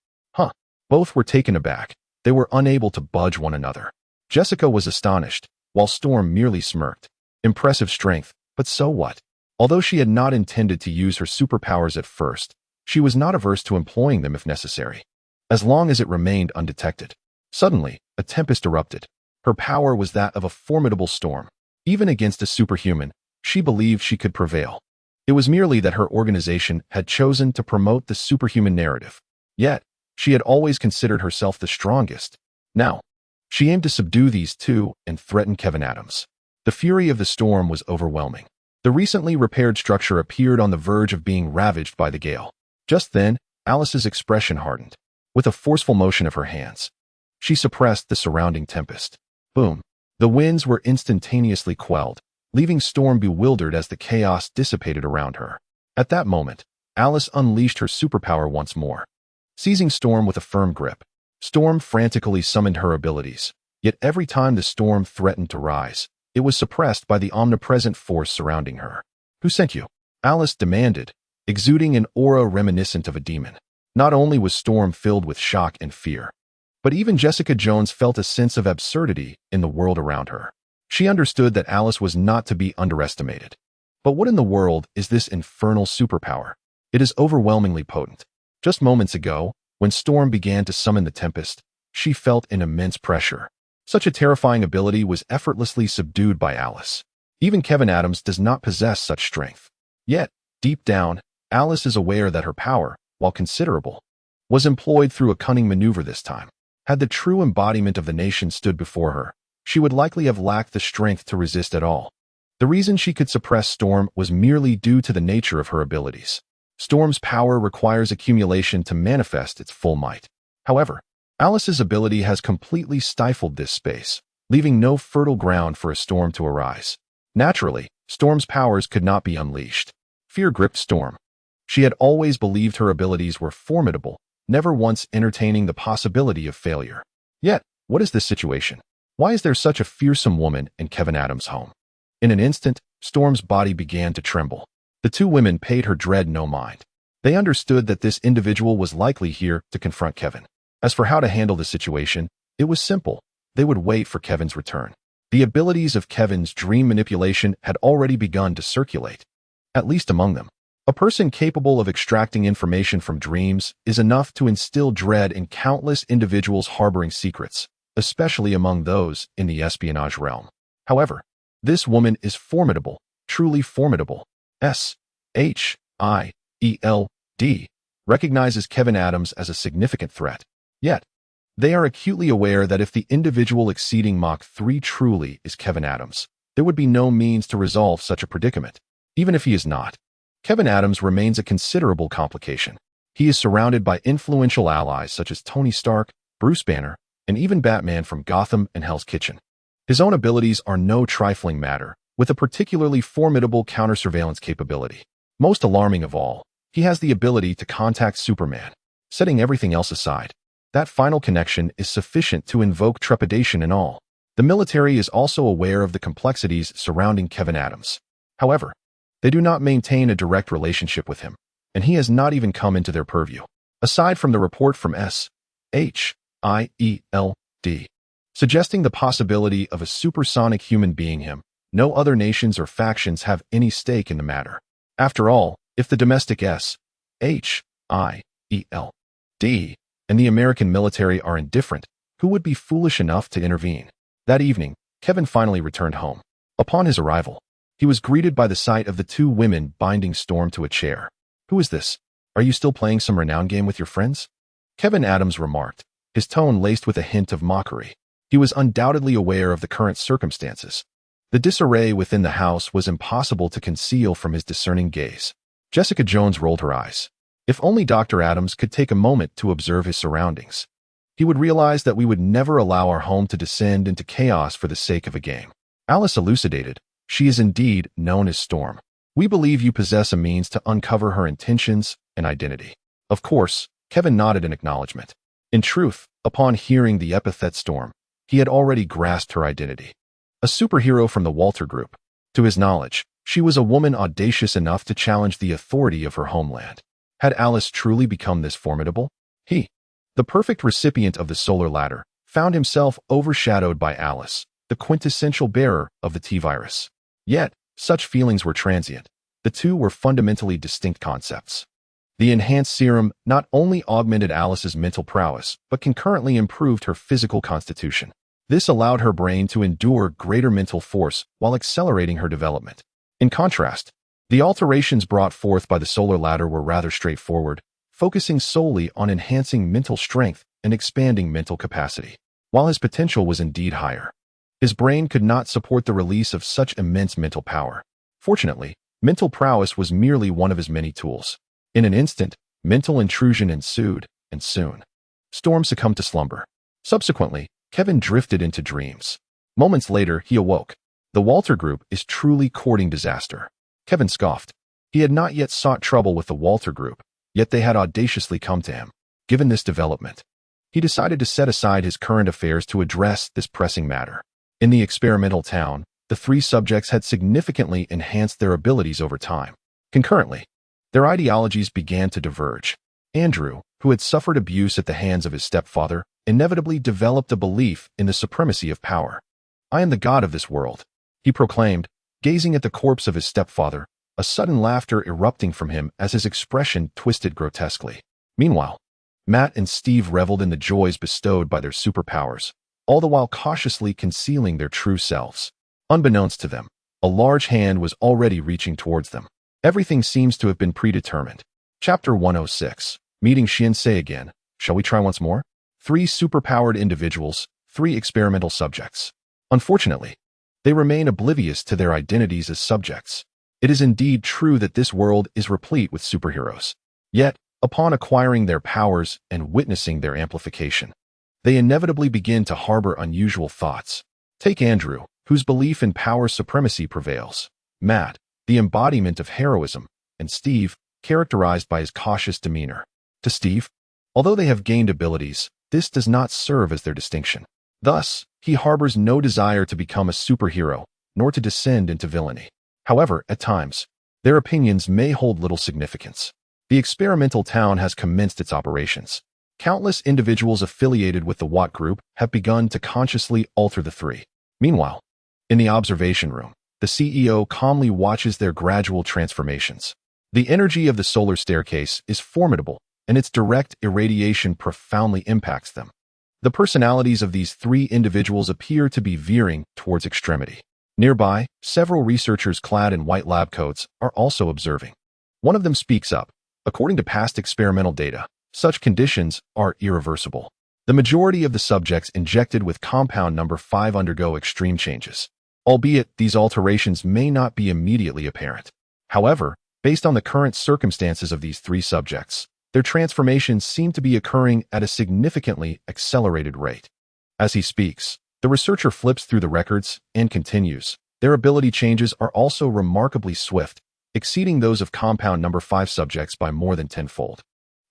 Both were taken aback. They were unable to budge one another. Jessica was astonished, while Storm merely smirked. Impressive strength, but so what? Although she had not intended to use her superpowers at first, she was not averse to employing them if necessary, as long as it remained undetected. Suddenly, a tempest erupted. Her power was that of a formidable storm. Even against a superhuman, she believed she could prevail. It was merely that her organization had chosen to promote the superhuman narrative. Yet, she had always considered herself the strongest. Now, she aimed to subdue these two and threaten Kevin Adams. The fury of the storm was overwhelming. The recently repaired structure appeared on the verge of being ravaged by the gale. Just then, Alice's expression hardened. With a forceful motion of her hands, she suppressed the surrounding tempest. Boom! The winds were instantaneously quelled, leaving Storm bewildered as the chaos dissipated around her. At that moment, Alice unleashed her superpower once more. Seizing Storm with a firm grip, Storm frantically summoned her abilities, yet every time the storm threatened to rise, it was suppressed by the omnipresent force surrounding her. "Who sent you?" Alice demanded, exuding an aura reminiscent of a demon. Not only was Storm filled with shock and fear, but even Jessica Jones felt a sense of absurdity in the world around her. She understood that Alice was not to be underestimated. But what in the world is this infernal superpower? It is overwhelmingly potent. Just moments ago, when Storm began to summon the tempest, she felt an immense pressure. Such a terrifying ability was effortlessly subdued by Alice. Even Kevin Adams does not possess such strength. Yet, deep down, Alice is aware that her power, while considerable, was employed through a cunning maneuver this time. Had the true embodiment of the nation stood before her, she would likely have lacked the strength to resist at all. The reason she could suppress Storm was merely due to the nature of her abilities. Storm's power requires accumulation to manifest its full might. However, Alice's ability has completely stifled this space, leaving no fertile ground for a storm to arise. Naturally, Storm's powers could not be unleashed. Fear gripped Storm. She had always believed her abilities were formidable, never once entertaining the possibility of failure. Yet, what is this situation? Why is there such a fearsome woman in Kevin Adams' home? In an instant, Storm's body began to tremble. The two women paid her dread no mind. They understood that this individual was likely here to confront Kevin. As for how to handle the situation, it was simple. They would wait for Kevin's return. The abilities of Kevin's dream manipulation had already begun to circulate, at least among them. A person capable of extracting information from dreams is enough to instill dread in countless individuals harboring secrets, especially among those in the espionage realm. However, this woman is formidable, truly formidable. SHIELD recognizes Kevin Adams as a significant threat. Yet, they are acutely aware that if the individual exceeding Mach 3 truly is Kevin Adams, there would be no means to resolve such a predicament. Even if he is not, Kevin Adams remains a considerable complication. He is surrounded by influential allies such as Tony Stark, Bruce Banner, and even Batman from Gotham and Hell's Kitchen. His own abilities are no trifling matter, with a particularly formidable counter-surveillance capability. Most alarming of all, he has the ability to contact Superman. Setting everything else aside, that final connection is sufficient to invoke trepidation in all. The military is also aware of the complexities surrounding Kevin Adams. However, they do not maintain a direct relationship with him, and he has not even come into their purview. Aside from the report from SHIELD, suggesting the possibility of a supersonic human being him, no other nations or factions have any stake in the matter. After all, if the domestic SHIELD and the American military are indifferent, who would be foolish enough to intervene? That evening, Kevin finally returned home. Upon his arrival, he was greeted by the sight of the two women binding Storm to a chair. "Who is this? Are you still playing some renown game with your friends?" Kevin Adams remarked, his tone laced with a hint of mockery. He was undoubtedly aware of the current circumstances. The disarray within the house was impossible to conceal from his discerning gaze. Jessica Jones rolled her eyes. If only Dr. Adams could take a moment to observe his surroundings, he would realize that we would never allow our home to descend into chaos for the sake of a game. Alice elucidated, "She is indeed known as Storm. We believe you possess a means to uncover her intentions and identity." Of course, Kevin nodded in acknowledgement. In truth, upon hearing the epithet Storm, he had already grasped her identity. A superhero from the Walter Group. To his knowledge, she was a woman audacious enough to challenge the authority of her homeland. Had Alice truly become this formidable? He, the perfect recipient of the solar ladder, found himself overshadowed by Alice, the quintessential bearer of the T-virus. Yet, such feelings were transient. The two were fundamentally distinct concepts. The enhanced serum not only augmented Alice's mental prowess, but concurrently improved her physical constitution. This allowed her brain to endure greater mental force while accelerating her development. In contrast, the alterations brought forth by the solar ladder were rather straightforward, focusing solely on enhancing mental strength and expanding mental capacity. While his potential was indeed higher, his brain could not support the release of such immense mental power. Fortunately, mental prowess was merely one of his many tools. In an instant, mental intrusion ensued, and soon, Storm succumbed to slumber. Subsequently, Kevin drifted into dreams. Moments later, he awoke. The Walter Group is truly courting disaster. Kevin scoffed. He had not yet sought trouble with the Walter Group, yet they had audaciously come to him. Given this development, he decided to set aside his current affairs to address this pressing matter. In the experimental town, the three subjects had significantly enhanced their abilities over time. Concurrently, their ideologies began to diverge. Andrew, who had suffered abuse at the hands of his stepfather, inevitably developed a belief in the supremacy of power. "I am the god of this world," he proclaimed, gazing at the corpse of his stepfather, a sudden laughter erupting from him as his expression twisted grotesquely. Meanwhile, Matt and Steve reveled in the joys bestowed by their superpowers, all the while cautiously concealing their true selves. Unbeknownst to them, a large hand was already reaching towards them. Everything seems to have been predetermined. Chapter 106. Meeting Shinsei again. Shall we try once more? 3 superpowered individuals, 3 experimental subjects. Unfortunately, they remain oblivious to their identities as subjects. It is indeed true that this world is replete with superheroes. Yet, upon acquiring their powers and witnessing their amplification, they inevitably begin to harbor unusual thoughts. Take Andrew, whose belief in power supremacy prevails. Matt, the embodiment of heroism, and Steve, characterized by his cautious demeanor. To Steve, although they have gained abilities, this does not serve as their distinction. Thus, he harbors no desire to become a superhero, nor to descend into villainy. However, at times, their opinions may hold little significance. The experimental town has commenced its operations. Countless individuals affiliated with the Watt Group have begun to consciously alter the three. Meanwhile, in the observation room, the CEO calmly watches their gradual transformations. The energy of the solar staircase is formidable, and its direct irradiation profoundly impacts them. The personalities of these three individuals appear to be veering towards extremity. Nearby, several researchers clad in white lab coats are also observing. One of them speaks up. According to past experimental data, such conditions are irreversible. The majority of the subjects injected with compound number 5 undergo extreme changes, albeit these alterations may not be immediately apparent. However, based on the current circumstances of these three subjects, their transformations seem to be occurring at a significantly accelerated rate. As he speaks, the researcher flips through the records and continues. Their ability changes are also remarkably swift, exceeding those of compound number 5 subjects by more than tenfold.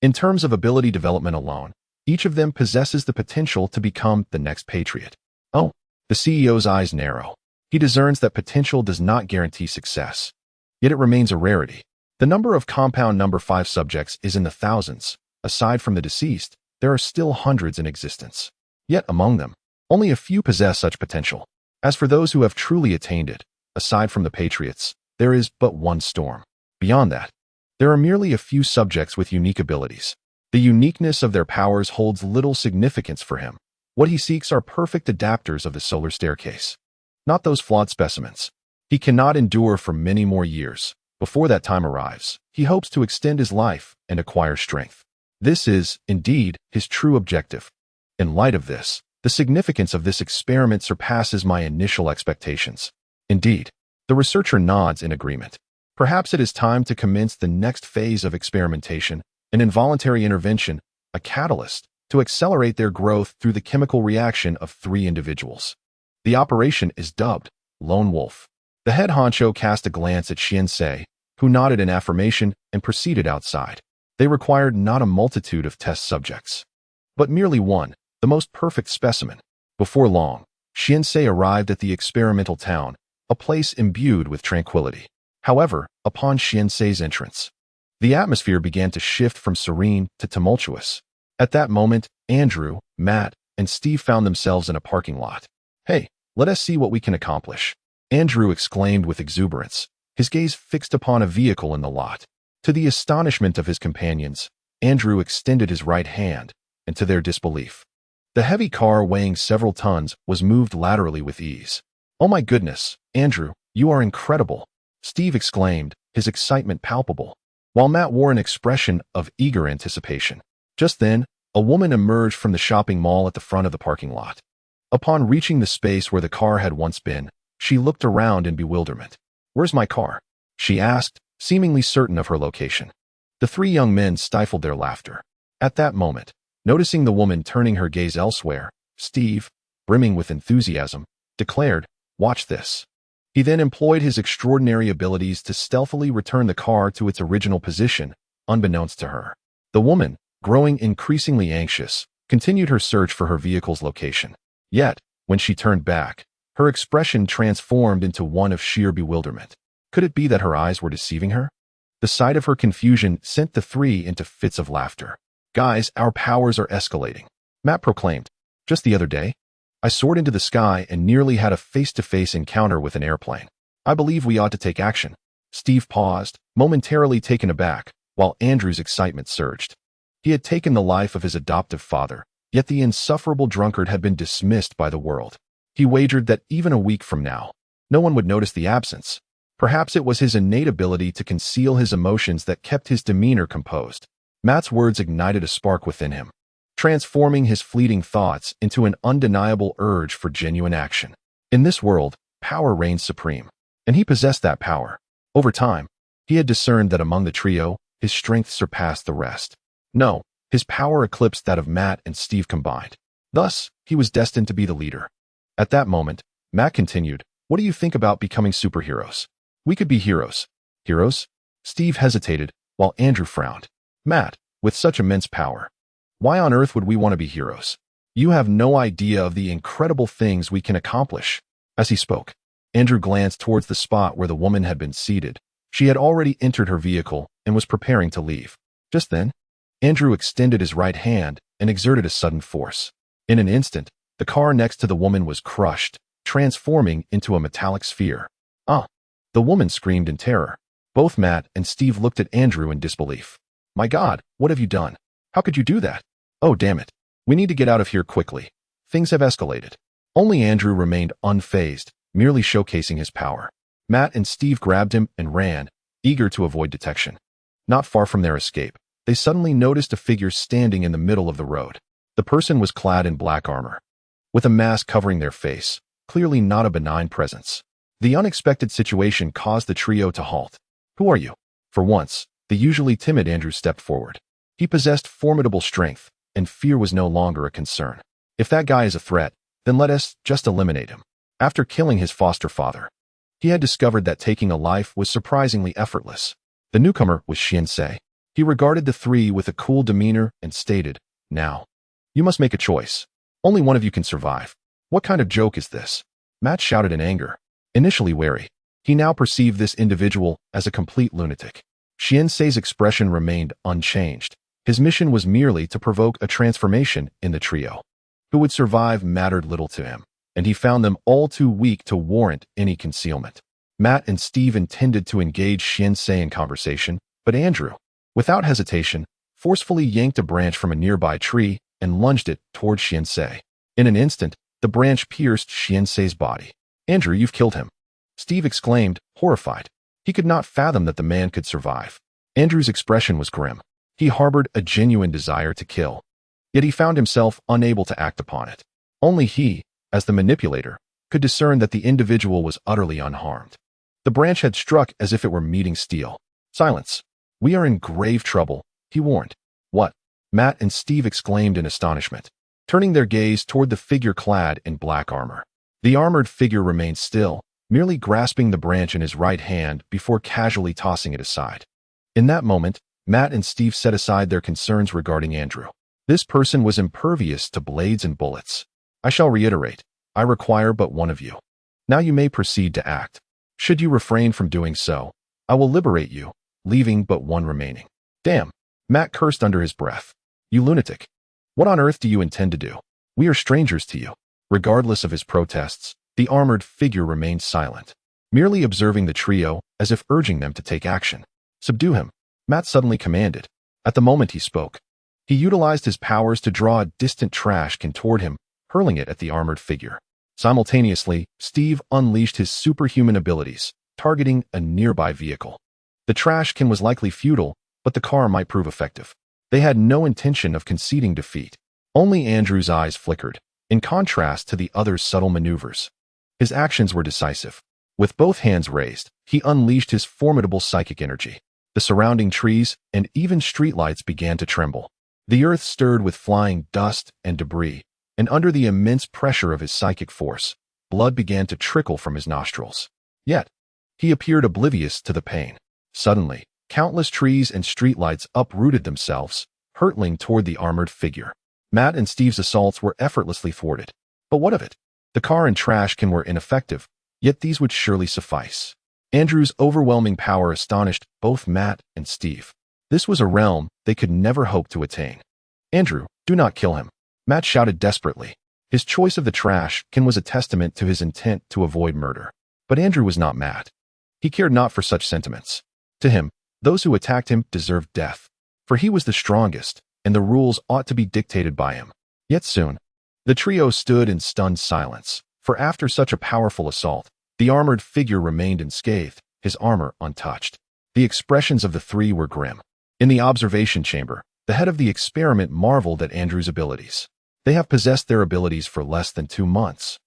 In terms of ability development alone, each of them possesses the potential to become the next Patriot. Oh, the CEO's eyes narrow. He discerns that potential does not guarantee success. Yet it remains a rarity. The number of compound number 5 subjects is in the thousands. Aside from the deceased, there are still hundreds in existence. Yet among them, only a few possess such potential. As for those who have truly attained it, aside from the Patriots, there is but one storm. Beyond that, there are merely a few subjects with unique abilities. The uniqueness of their powers holds little significance for him. What he seeks are perfect adapters of the solar staircase, not those flawed specimens. He cannot endure for many more years. Before that time arrives, he hopes to extend his life and acquire strength. This is, indeed, his true objective. In light of this, the significance of this experiment surpasses my initial expectations. Indeed, the researcher nods in agreement. Perhaps it is time to commence the next phase of experimentation, an involuntary intervention, a catalyst, to accelerate their growth through the chemical reaction of 3 individuals. The operation is dubbed Lone Wolf. The head honcho cast a glance at Xian-sei, who nodded in affirmation and proceeded outside. They required not a multitude of test subjects, but merely one, the most perfect specimen. Before long, Xian-sei arrived at the experimental town, a place imbued with tranquility. However, upon Xian-sei's entrance, the atmosphere began to shift from serene to tumultuous. At that moment, Andrew, Matt, and Steve found themselves in a parking lot. "Hey, let us see what we can accomplish," Andrew exclaimed with exuberance, his gaze fixed upon a vehicle in the lot. To the astonishment of his companions, Andrew extended his right hand, and to their disbelief, the heavy car weighing several tons was moved laterally with ease. "Oh my goodness, Andrew, you are incredible," Steve exclaimed, his excitement palpable, while Matt wore an expression of eager anticipation. Just then, a woman emerged from the shopping mall at the front of the parking lot. Upon reaching the space where the car had once been, she looked around in bewilderment. "Where's my car?" she asked, seemingly certain of her location. The 3 young men stifled their laughter. At that moment, noticing the woman turning her gaze elsewhere, Steve, brimming with enthusiasm, declared, "Watch this." He then employed his extraordinary abilities to stealthily return the car to its original position, unbeknownst to her. The woman, growing increasingly anxious, continued her search for her vehicle's location. Yet, when she turned back, her expression transformed into one of sheer bewilderment. Could it be that her eyes were deceiving her? The sight of her confusion sent the 3 into fits of laughter. "Guys, our powers are escalating," Matt proclaimed. "Just the other day, I soared into the sky and nearly had a face-to-face encounter with an airplane. I believe we ought to take action." Steve paused, momentarily taken aback, while Andrew's excitement surged. He had taken the life of his adoptive father, yet the insufferable drunkard had been dismissed by the world. He wagered that even a week from now, no one would notice the absence. Perhaps it was his innate ability to conceal his emotions that kept his demeanor composed. Matt's words ignited a spark within him, transforming his fleeting thoughts into an undeniable urge for genuine action. In this world, power reigns supreme, and he possessed that power. Over time, he had discerned that among the trio, his strength surpassed the rest. No, his power eclipsed that of Matt and Steve combined. Thus, he was destined to be the leader. At that moment, Matt continued, "What do you think about becoming superheroes?" "We could be heroes." "Heroes?" Steve hesitated, while Andrew frowned. "Matt, with such immense power, why on earth would we want to be heroes? You have no idea of the incredible things we can accomplish." As he spoke, Andrew glanced towards the spot where the woman had been seated. She had already entered her vehicle and was preparing to leave. Just then, Andrew extended his right hand and exerted a sudden force. In an instant, the car next to the woman was crushed, transforming into a metallic sphere. "Ah!" The woman screamed in terror. Both Matt and Steve looked at Andrew in disbelief. My God, what have you done? How could you do that? Oh, damn it. We need to get out of here quickly. Things have escalated. Only Andrew remained unfazed, merely showcasing his power. Matt and Steve grabbed him and ran, eager to avoid detection. Not far from their escape, they suddenly noticed a figure standing in the middle of the road. The person was clad in black armor, with a mask covering their face, clearly not a benign presence. The unexpected situation caused the trio to halt. Who are you? For once, the usually timid Andrew stepped forward. He possessed formidable strength, and fear was no longer a concern. If that guy is a threat, then let us just eliminate him. After killing his foster father, he had discovered that taking a life was surprisingly effortless. The newcomer was Shinsei. He regarded the three with a cool demeanor and stated, Now, you must make a choice. Only one of you can survive. What kind of joke is this? Matt shouted in anger. Initially wary, he now perceived this individual as a complete lunatic. Shinsei's expression remained unchanged. His mission was merely to provoke a transformation in the trio. Who would survive mattered little to him, and he found them all too weak to warrant any concealment. Matt and Steve intended to engage Shinsei in conversation, but Andrew, without hesitation, forcefully yanked a branch from a nearby tree and lunged it toward Shinsei. In an instant, the branch pierced Shinsei's body. Andrew, you've killed him. Steve exclaimed, horrified. He could not fathom that the man could survive. Andrew's expression was grim. He harbored a genuine desire to kill, yet he found himself unable to act upon it. Only he, as the manipulator, could discern that the individual was utterly unharmed. The branch had struck as if it were meeting steel. Silence. We are in grave trouble, he warned. What? Matt and Steve exclaimed in astonishment, turning their gaze toward the figure clad in black armor. The armored figure remained still, merely grasping the branch in his right hand before casually tossing it aside. In that moment, Matt and Steve set aside their concerns regarding Andrew. This person was impervious to blades and bullets. I shall reiterate, I require but one of you. Now you may proceed to act. Should you refrain from doing so, I will liberate you, leaving but one remaining. Damn, Matt cursed under his breath. You lunatic. What on earth do you intend to do? We are strangers to you. Regardless of his protests, the armored figure remained silent, merely observing the trio as if urging them to take action. Subdue him, Matt suddenly commanded. At the moment he spoke, he utilized his powers to draw a distant trash can toward him, hurling it at the armored figure. Simultaneously, Steve unleashed his superhuman abilities, targeting a nearby vehicle. The trash can was likely futile, but the car might prove effective. They had no intention of conceding defeat. Only Andrew's eyes flickered, in contrast to the other's subtle maneuvers. His actions were decisive. With both hands raised, he unleashed his formidable psychic energy. The surrounding trees and even streetlights began to tremble. The earth stirred with flying dust and debris, and under the immense pressure of his psychic force, blood began to trickle from his nostrils. Yet, he appeared oblivious to the pain. Suddenly, countless trees and streetlights uprooted themselves, hurtling toward the armored figure. Matt and Steve's assaults were effortlessly thwarted. But what of it? The car and trash can were ineffective, yet these would surely suffice. Andrew's overwhelming power astonished both Matt and Steve. This was a realm they could never hope to attain. Andrew, do not kill him, Matt shouted desperately. His choice of the trash can was a testament to his intent to avoid murder. But Andrew was not Matt. He cared not for such sentiments. To him, those who attacked him deserved death, for he was the strongest, and the rules ought to be dictated by him. Yet soon, the trio stood in stunned silence, for after such a powerful assault, the armored figure remained unscathed, his armor untouched. The expressions of the three were grim. In the observation chamber, the head of the experiment marveled at Andrew's abilities. They have possessed their abilities for less than 2 months,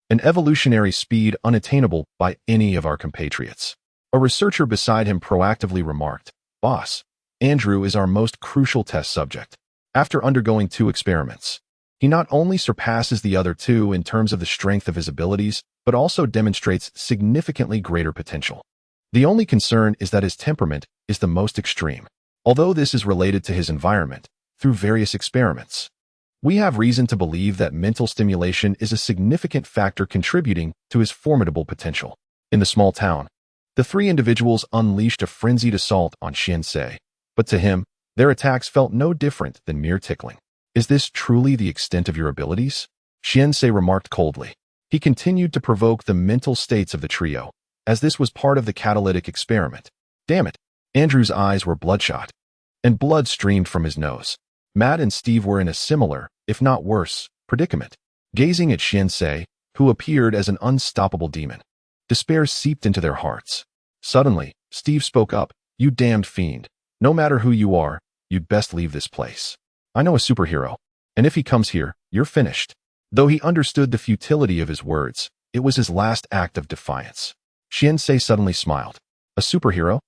an evolutionary speed unattainable by any of our compatriots. A researcher beside him proactively remarked, Boss, Andrew is our most crucial test subject. After undergoing 2 experiments, he not only surpasses the other 2 in terms of the strength of his abilities, but also demonstrates significantly greater potential. The only concern is that his temperament is the most extreme, although this is related to his environment through various experiments. We have reason to believe that mental stimulation is a significant factor contributing to his formidable potential. In the small town, the 3 individuals unleashed a frenzied assault on Shinsei, but to him, their attacks felt no different than mere tickling. Is this truly the extent of your abilities? Shinsei remarked coldly. He continued to provoke the mental states of the trio, as this was part of the catalytic experiment. Damn it. Andrew's eyes were bloodshot, and blood streamed from his nose. Matt and Steve were in a similar, if not worse, predicament, gazing at Shinsei, who appeared as an unstoppable demon. Despair seeped into their hearts. Suddenly, Steve spoke up. You damned fiend. No matter who you are, you'd best leave this place. I know a superhero, and if he comes here, you're finished. Though he understood the futility of his words, it was his last act of defiance. Shinsei suddenly smiled. A superhero?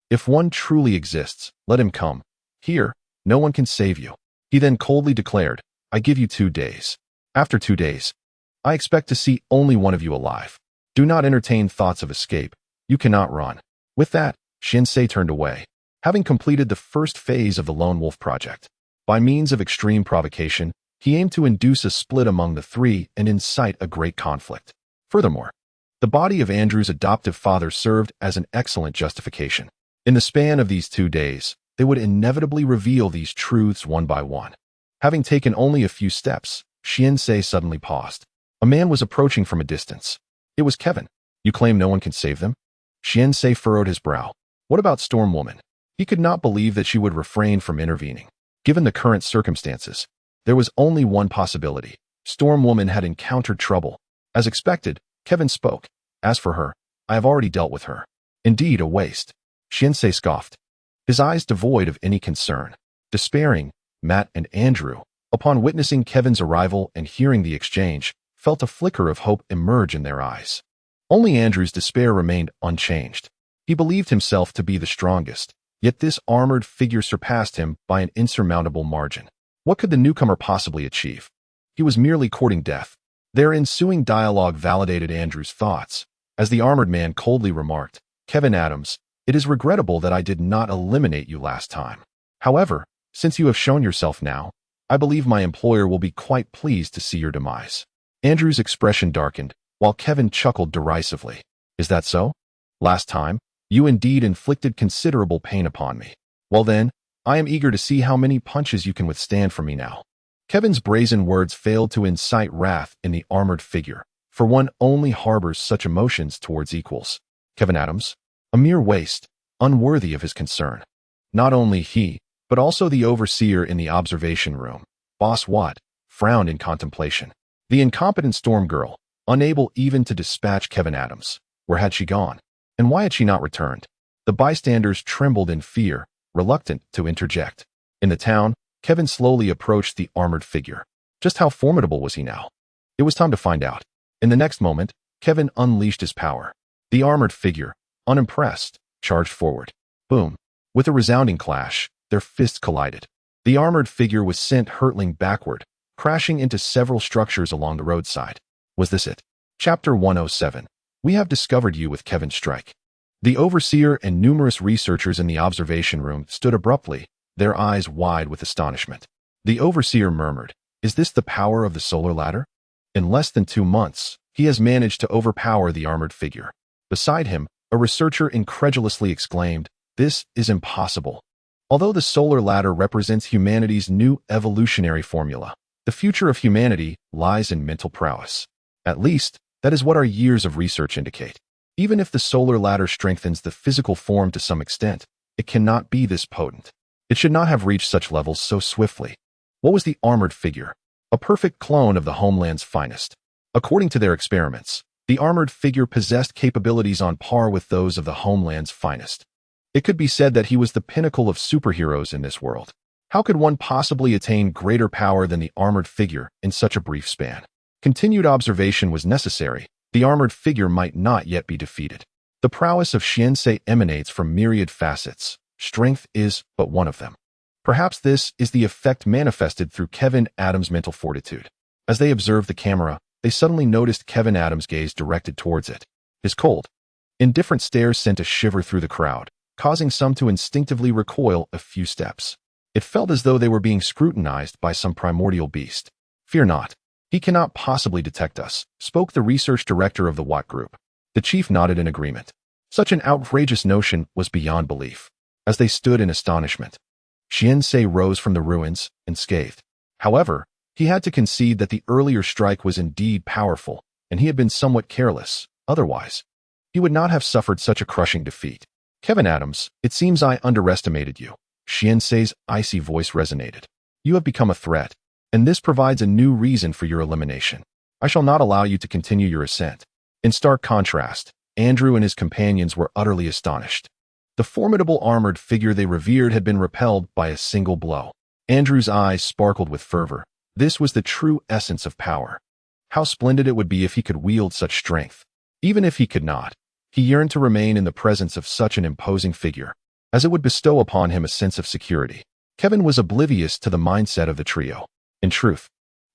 If one truly exists, let him come. Here, no one can save you. He then coldly declared, I give you 2 days. After 2 days, I expect to see only one of you alive. Do not entertain thoughts of escape. You cannot run. With that, Shinsei turned away, having completed the first phase of the Lone Wolf project. By means of extreme provocation, he aimed to induce a split among the three and incite a great conflict. Furthermore, the body of Andrew's adoptive father served as an excellent justification. In the span of these 2 days, they would inevitably reveal these truths one by one. Having taken only a few steps, Shinsei suddenly paused. A man was approaching from a distance. It was Kevin. You claim no one can save them? Shinsei furrowed his brow. What about Storm Woman? He could not believe that she would refrain from intervening. Given the current circumstances, there was only one possibility. Storm Woman had encountered trouble. As expected, Kevin spoke. As for her, I have already dealt with her. Indeed, a waste. Shinsei scoffed, his eyes devoid of any concern. Despairing, Matt and Andrew, upon witnessing Kevin's arrival and hearing the exchange, felt a flicker of hope emerge in their eyes. Only Andrew's despair remained unchanged. He believed himself to be the strongest, yet this armored figure surpassed him by an insurmountable margin. What could the newcomer possibly achieve? He was merely courting death. Their ensuing dialogue validated Andrew's thoughts. As the armored man coldly remarked, Kevin Adams, it is regrettable that I did not eliminate you last time. However, since you have shown yourself now, I believe my employer will be quite pleased to see your demise. Andrew's expression darkened, while Kevin chuckled derisively. Is that so? Last time, you indeed inflicted considerable pain upon me. Well then, I am eager to see how many punches you can withstand from me now. Kevin's brazen words failed to incite wrath in the armored figure, for one only harbors such emotions towards equals. Kevin Adams? A mere waste, unworthy of his concern. Not only he, but also the overseer in the observation room, Boss Watt, frowned in contemplation. The incompetent Storm Girl, unable even to dispatch Kevin Adams. Where had she gone? And why had she not returned? The bystanders trembled in fear, reluctant to interject. In the town, Kevin slowly approached the armored figure. Just how formidable was he now? It was time to find out. In the next moment, Kevin unleashed his power. The armored figure, unimpressed, charged forward. Boom. With a resounding clash, their fists collided. The armored figure was sent hurtling backward, crashing into several structures along the roadside. Was this it? Chapter 107. We have discovered you with Kevin's strike. The overseer and numerous researchers in the observation room stood abruptly, their eyes wide with astonishment. The overseer murmured, Is this the power of the solar ladder? In less than 2 months, he has managed to overpower the armored figure. Beside him, a researcher incredulously exclaimed, This is impossible. Although the solar ladder represents humanity's new evolutionary formula, the future of humanity lies in mental prowess. At least, that is what our years of research indicate. Even if the solar ladder strengthens the physical form to some extent, it cannot be this potent. It should not have reached such levels so swiftly. What was the armored figure? A perfect clone of the homeland's finest. According to their experiments, the armored figure possessed capabilities on par with those of the homeland's finest. It could be said that he was the pinnacle of superheroes in this world. How could one possibly attain greater power than the armored figure in such a brief span? Continued observation was necessary. The armored figure might not yet be defeated. The prowess of Shinsei emanates from myriad facets. Strength is but one of them. Perhaps this is the effect manifested through Kevin Adams' mental fortitude. As they observed the camera, they suddenly noticed Kevin Adams' gaze directed towards it. His cold, indifferent stare sent a shiver through the crowd, causing some to instinctively recoil a few steps. It felt as though they were being scrutinized by some primordial beast. Fear not. He cannot possibly detect us, spoke the research director of the Watt Group. The chief nodded in agreement. Such an outrageous notion was beyond belief. As they stood in astonishment, Shinsei rose from the ruins and scathed. However, he had to concede that the earlier strike was indeed powerful, and he had been somewhat careless. Otherwise, he would not have suffered such a crushing defeat. Kevin Adams, it seems I underestimated you. Shinsei's icy voice resonated. You have become a threat, and this provides a new reason for your elimination. I shall not allow you to continue your ascent. In stark contrast, Andrew and his companions were utterly astonished. The formidable armored figure they revered had been repelled by a single blow. Andrew's eyes sparkled with fervor. This was the true essence of power. How splendid it would be if he could wield such strength. Even if he could not, he yearned to remain in the presence of such an imposing figure, as it would bestow upon him a sense of security. Kevin was oblivious to the mindset of the trio. In truth,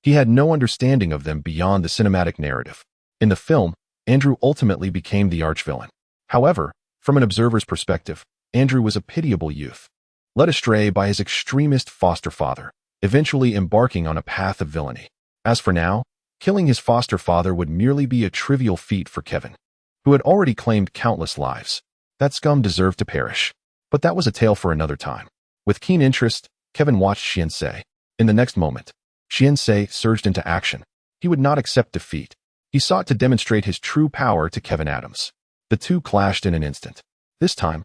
he had no understanding of them beyond the cinematic narrative. In the film, Andrew ultimately became the archvillain. However, from an observer's perspective, Andrew was a pitiable youth, led astray by his extremist foster father, eventually embarking on a path of villainy. As for now, killing his foster father would merely be a trivial feat for Kevin, who had already claimed countless lives. That scum deserved to perish. But that was a tale for another time. With keen interest, Kevin watched Shinsei. In the next moment, Shinsei surged into action. He would not accept defeat. He sought to demonstrate his true power to Kevin Adams. The two clashed in an instant. This time,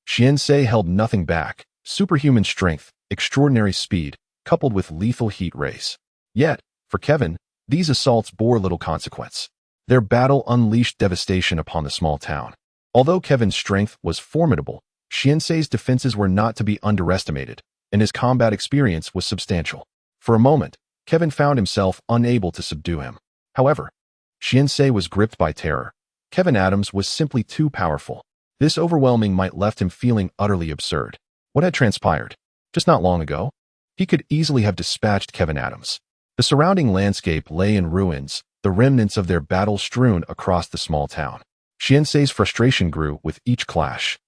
Shinsei held nothing back. Superhuman strength, extraordinary speed, coupled with lethal heat rays. Yet, for Kevin, these assaults bore little consequence. Their battle unleashed devastation upon the small town. Although Kevin's strength was formidable, Shinsei's defenses were not to be underestimated, and his combat experience was substantial. For a moment, Kevin found himself unable to subdue him. However, Shinsei was gripped by terror. Kevin Adams was simply too powerful. This overwhelming might left him feeling utterly absurd. What had transpired? Just not long ago, he could easily have dispatched Kevin Adams. The surrounding landscape lay in ruins, the remnants of their battle strewn across the small town. Shinsei's frustration grew with each clash.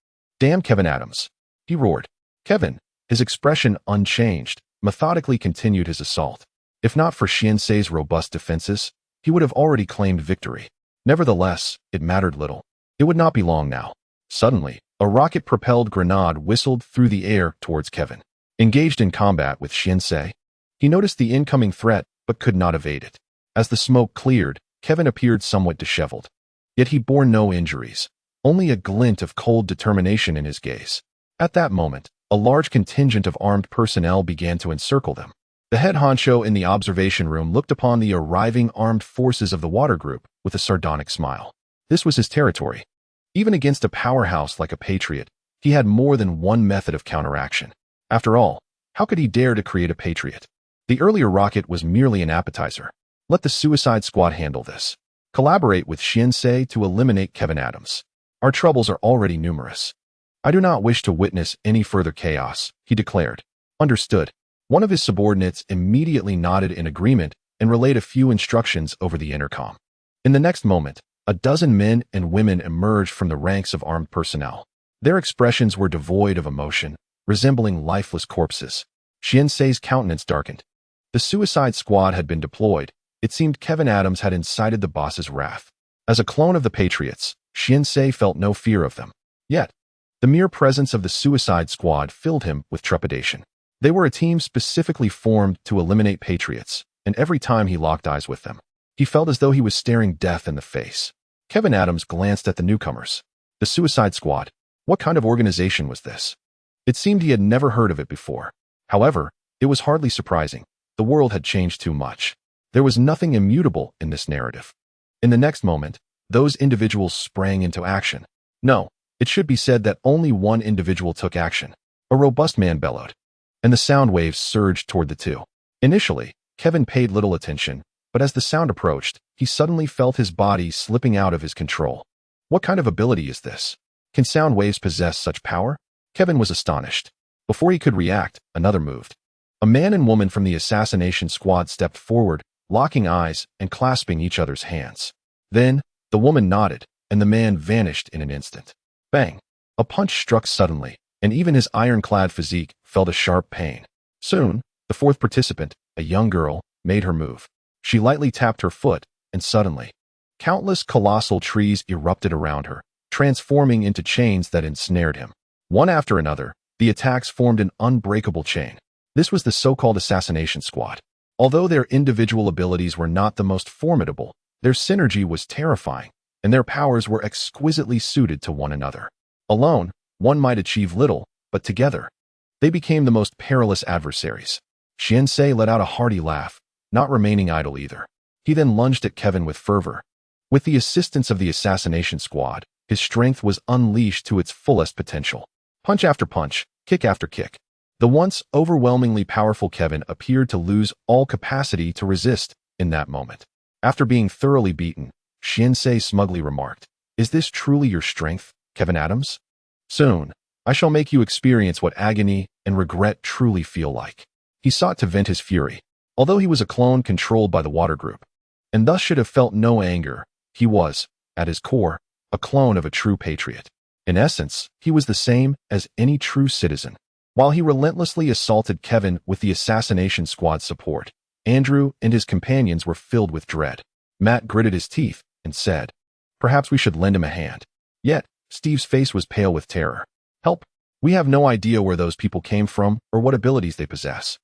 Damn Kevin Adams, he roared. Kevin, his expression unchanged, methodically continued his assault. If not for Shinsei's robust defenses, he would have already claimed victory. Nevertheless, it mattered little. It would not be long now. Suddenly, a rocket-propelled grenade whistled through the air towards Kevin. Engaged in combat with Shinsei, he noticed the incoming threat but could not evade it. As the smoke cleared, Kevin appeared somewhat disheveled. Yet he bore no injuries, only a glint of cold determination in his gaze. At that moment, a large contingent of armed personnel began to encircle them. The head honcho in the observation room looked upon the arriving armed forces of the water group with a sardonic smile. This was his territory. Even against a powerhouse like a Patriot, he had more than one method of counteraction. After all, how could he dare to create a Patriot? The earlier rocket was merely an appetizer. Let the Suicide Squad handle this. Collaborate with Shinsei to eliminate Kevin Adams. Our troubles are already numerous. I do not wish to witness any further chaos, he declared. Understood. One of his subordinates immediately nodded in agreement and relayed a few instructions over the intercom. In the next moment, a dozen men and women emerged from the ranks of armed personnel. Their expressions were devoid of emotion, resembling lifeless corpses. Shinsei's countenance darkened. The Suicide Squad had been deployed. It seemed Kevin Adams had incited the boss's wrath. As a clone of the Patriots, Shinsei felt no fear of them. Yet, the mere presence of the Suicide Squad filled him with trepidation. They were a team specifically formed to eliminate Patriots, and every time he locked eyes with them, he felt as though he was staring death in the face. Kevin Adams glanced at the newcomers. The Suicide Squad. What kind of organization was this? It seemed he had never heard of it before. However, it was hardly surprising. The world had changed too much. There was nothing immutable in this narrative. In the next moment, those individuals sprang into action. No, it should be said that only one individual took action. A robust man bellowed, and the sound waves surged toward the two. Initially, Kevin paid little attention, but as the sound approached, he suddenly felt his body slipping out of his control. What kind of ability is this? Can sound waves possess such power? Kevin was astonished. Before he could react, another moved. A man and woman from the assassination squad stepped forward, locking eyes and clasping each other's hands. Then, the woman nodded, and the man vanished in an instant. Bang! A punch struck suddenly, and even his ironclad physique felt a sharp pain. Soon, the fourth participant, a young girl, made her move. She lightly tapped her foot, and suddenly, countless colossal trees erupted around her, transforming into chains that ensnared him. One after another, the attacks formed an unbreakable chain. This was the so-called assassination squad. Although their individual abilities were not the most formidable, their synergy was terrifying, and their powers were exquisitely suited to one another. Alone, One might achieve little, but together, they became the most perilous adversaries. Xianxei let out a hearty laugh, not remaining idle either. He then lunged at Kevin with fervor. With the assistance of the assassination squad, his strength was unleashed to its fullest potential. Punch after punch, kick after kick. The once overwhelmingly powerful Kevin appeared to lose all capacity to resist in that moment. After being thoroughly beaten, Xianxei smugly remarked, "Is this truly your strength, Kevin Adams? Soon, I shall make you experience what agony and regret truly feel like." He sought to vent his fury. Although he was a clone controlled by the Water Group, and thus should have felt no anger, he was, at his core, a clone of a true patriot. In essence, he was the same as any true citizen. While he relentlessly assaulted Kevin with the assassination squad's support, Andrew and his companions were filled with dread. Matt gritted his teeth and said, "Perhaps we should lend him a hand." Yet, Steve's face was pale with terror. "Help! We have no idea where those people came from or what abilities they possess.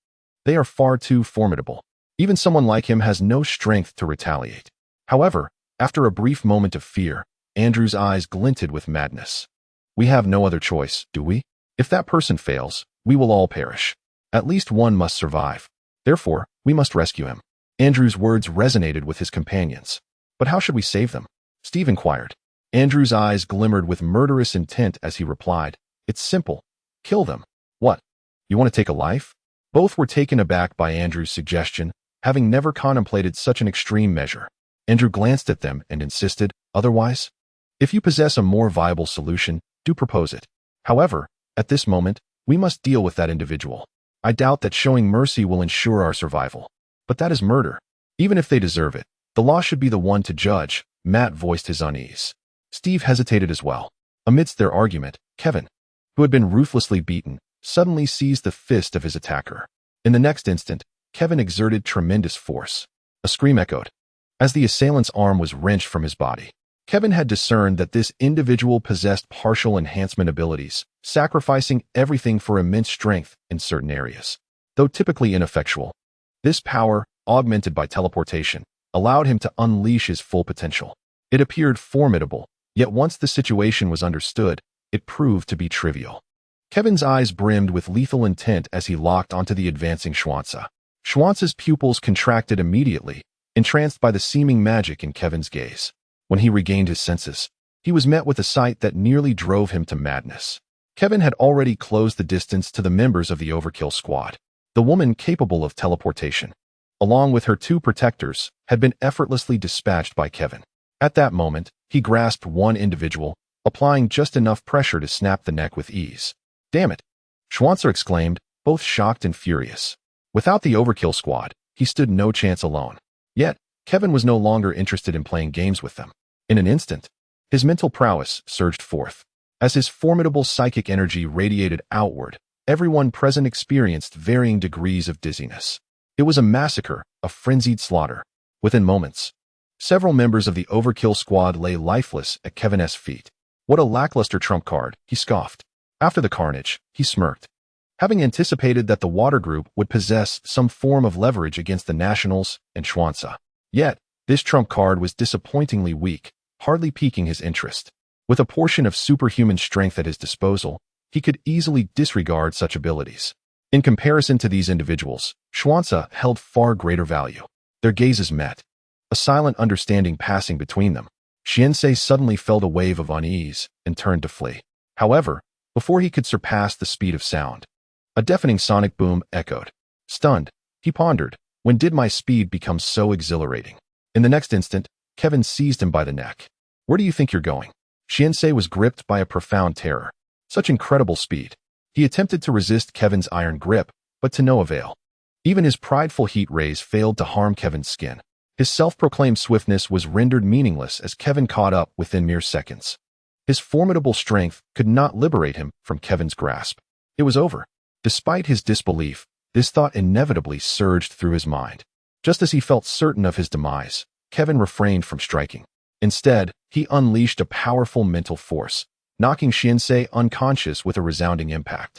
They are far too formidable. Even someone like him has no strength to retaliate." However, after a brief moment of fear, Andrew's eyes glinted with madness. "We have no other choice, do we? If that person fails, we will all perish. At least one must survive. Therefore, we must rescue him." Andrew's words resonated with his companions. "But how should we save them?" Steve inquired. Andrew's eyes glimmered with murderous intent as he replied, "It's simple. Kill them." "What? You want to take a life?" Both were taken aback by Andrew's suggestion, having never contemplated such an extreme measure. Andrew glanced at them and insisted, "Otherwise? If you possess a more viable solution, do propose it. However, at this moment, we must deal with that individual. I doubt that showing mercy will ensure our survival. But that is murder. Even if they deserve it, the law should be the one to judge." Matt voiced his unease. Steve hesitated as well. Amidst their argument, Kevin, who had been ruthlessly beaten, suddenly seized the fist of his attacker. In the next instant, Kevin exerted tremendous force. A scream echoed. As the assailant's arm was wrenched from his body, Kevin had discerned that this individual possessed partial enhancement abilities, sacrificing everything for immense strength in certain areas. Though typically ineffectual, this power, augmented by teleportation, allowed him to unleash his full potential. It appeared formidable, yet once the situation was understood, it proved to be trivial. Kevin's eyes brimmed with lethal intent as he locked onto the advancing Schwanza. Schwanza's pupils contracted immediately, entranced by the seeming magic in Kevin's gaze. When he regained his senses, he was met with a sight that nearly drove him to madness. Kevin had already closed the distance to the members of the Overkill squad. The woman capable of teleportation, along with her two protectors, had been effortlessly dispatched by Kevin. At that moment, he grasped one individual, applying just enough pressure to snap the neck with ease. "Damn it!" Schwanzer exclaimed, both shocked and furious. Without the Overkill squad, he stood no chance alone. Yet, Kevin was no longer interested in playing games with them. In an instant, his mental prowess surged forth. As his formidable psychic energy radiated outward, everyone present experienced varying degrees of dizziness. It was a massacre, a frenzied slaughter. Within moments, several members of the Overkill squad lay lifeless at Kevin's feet. "What a lackluster trump card," he scoffed. After the carnage, he smirked. Having anticipated that the Water Group would possess some form of leverage against the Nationals and Schwanza. Yet, this trump card was disappointingly weak, hardly piquing his interest. With a portion of superhuman strength at his disposal, he could easily disregard such abilities. In comparison to these individuals, Schwanza held far greater value. Their gazes met, a silent understanding passing between them. Xianxei suddenly felt a wave of unease and turned to flee. However, before he could surpass the speed of sound, a deafening sonic boom echoed. Stunned, he pondered, when did my speed become so exhilarating? In the next instant, Kevin seized him by the neck. "Where do you think you're going?" Xianxei was gripped by a profound terror. Such incredible speed. He attempted to resist Kevin's iron grip, but to no avail. Even his prideful heat rays failed to harm Kevin's skin. His self-proclaimed swiftness was rendered meaningless as Kevin caught up within mere seconds. His formidable strength could not liberate him from Kevin's grasp. It was over. Despite his disbelief, this thought inevitably surged through his mind. Just as he felt certain of his demise, Kevin refrained from striking. Instead, he unleashed a powerful mental force, knocking Xianxei unconscious with a resounding impact.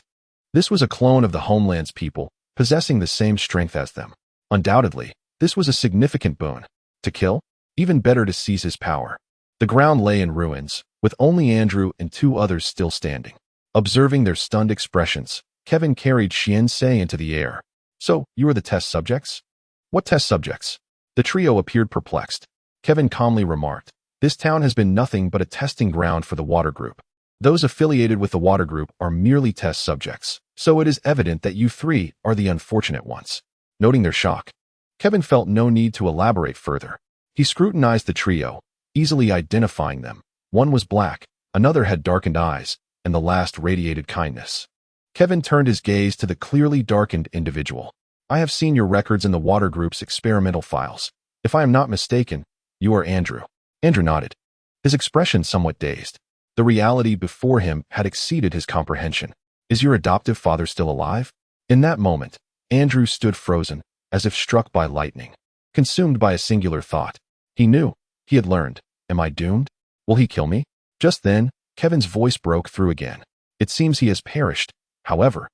This was a clone of the Homeland's people, possessing the same strength as them. Undoubtedly, this was a significant boon. To kill? Even better to seize his power. The ground lay in ruins, with only Andrew and two others still standing. Observing their stunned expressions, Kevin carried Xian-sei into the air. So, you are the test subjects? What test subjects? The trio appeared perplexed. Kevin calmly remarked, this town has been nothing but a testing ground for the water group. Those affiliated with the water group are merely test subjects, so it is evident that you three are the unfortunate ones. Noting their shock, Kevin felt no need to elaborate further. He scrutinized the trio, easily identifying them. One was black, another had darkened eyes, and the last radiated kindness. Kevin turned his gaze to the clearly darkened individual. I have seen your records in the water group's experimental files. If I am not mistaken, you are Andrew. Andrew nodded, his expression somewhat dazed. The reality before him had exceeded his comprehension. Is your adoptive father still alive? In that moment, Andrew stood frozen, as if struck by lightning, consumed by a singular thought. He knew. He had learned. Am I doomed? Will he kill me? Just then, Kevin's voice broke through again. It seems he has perished. However,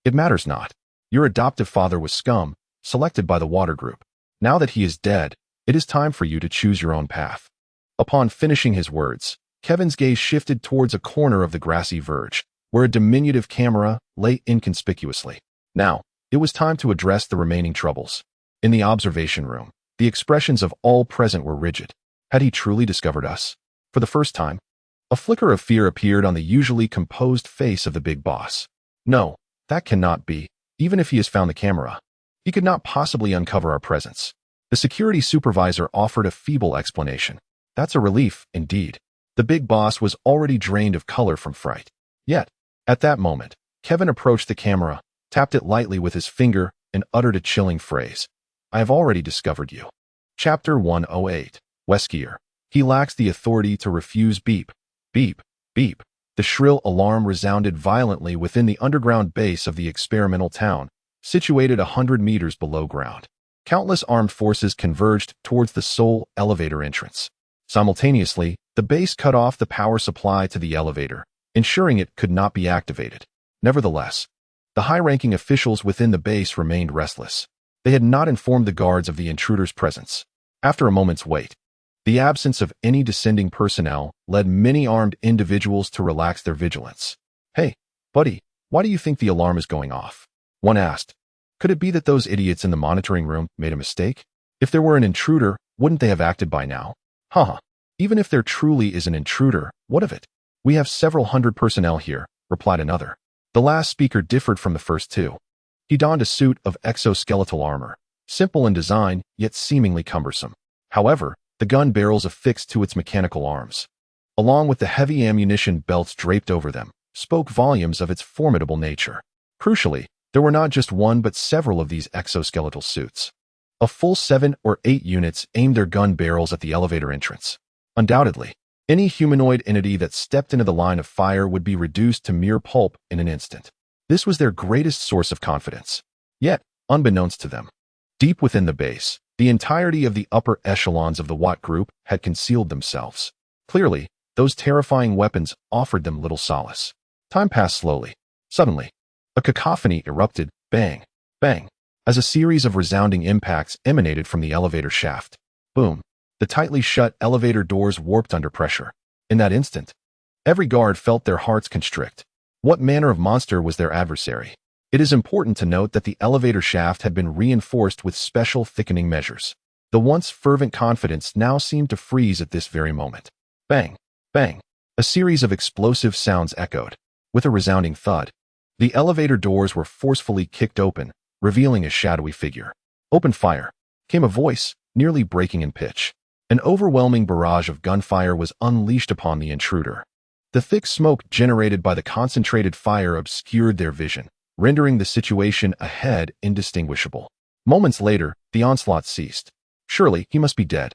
it matters not. Your adoptive father was scum, selected by the water group. Now that he is dead, it is time for you to choose your own path. Upon finishing his words, Kevin's gaze shifted towards a corner of the grassy verge, where a diminutive camera lay inconspicuously. Now, it was time to address the remaining troubles. In the observation room, the expressions of all present were rigid. Had he truly discovered us? For the first time, a flicker of fear appeared on the usually composed face of the big boss. No, that cannot be. Even if he has found the camera, he could not possibly uncover our presence. The security supervisor offered a feeble explanation. That's a relief, indeed. The big boss was already drained of color from fright. Yet, at that moment, Kevin approached the camera, tapped it lightly with his finger, and uttered a chilling phrase. I have already discovered you. Chapter 108. Weskier. He lacks the authority to refuse. Beep, beep, beep. The shrill alarm resounded violently within the underground base of the experimental town, situated 100 meters below ground. Countless armed forces converged towards the sole elevator entrance. Simultaneously, the base cut off the power supply to the elevator, ensuring it could not be activated. Nevertheless, the high-ranking officials within the base remained restless. They had not informed the guards of the intruder's presence. After a moment's wait, the absence of any descending personnel led many armed individuals to relax their vigilance. Hey, buddy, why do you think the alarm is going off? One asked. Could it be that those idiots in the monitoring room made a mistake? If there were an intruder, wouldn't they have acted by now? Haha. Even if there truly is an intruder, what of it? We have several hundred personnel here, replied another. The last speaker differed from the first two. He donned a suit of exoskeletal armor, simple in design, yet seemingly cumbersome. However, the gun barrels affixed to its mechanical arms, along with the heavy ammunition belts draped over them, spoke volumes of its formidable nature. Crucially, there were not just one but several of these exoskeletal suits. A full 7 or 8 units aimed their gun barrels at the elevator entrance. Undoubtedly, any humanoid entity that stepped into the line of fire would be reduced to mere pulp in an instant. This was their greatest source of confidence. Yet, unbeknownst to them, deep within the base, the entirety of the upper echelons of the Watt group had concealed themselves. Clearly, those terrifying weapons offered them little solace. Time passed slowly. Suddenly, a cacophony erupted, bang, bang, as a series of resounding impacts emanated from the elevator shaft. Boom. The tightly shut elevator doors warped under pressure. In that instant, every guard felt their hearts constrict. What manner of monster was their adversary? It is important to note that the elevator shaft had been reinforced with special thickening measures. The once fervent confidence now seemed to freeze at this very moment. Bang, bang. A series of explosive sounds echoed. With a resounding thud, the elevator doors were forcefully kicked open, revealing a shadowy figure. Open fire, came a voice, nearly breaking in pitch. An overwhelming barrage of gunfire was unleashed upon the intruder. The thick smoke generated by the concentrated fire obscured their vision, rendering the situation ahead indistinguishable. Moments later, the onslaught ceased. Surely, he must be dead.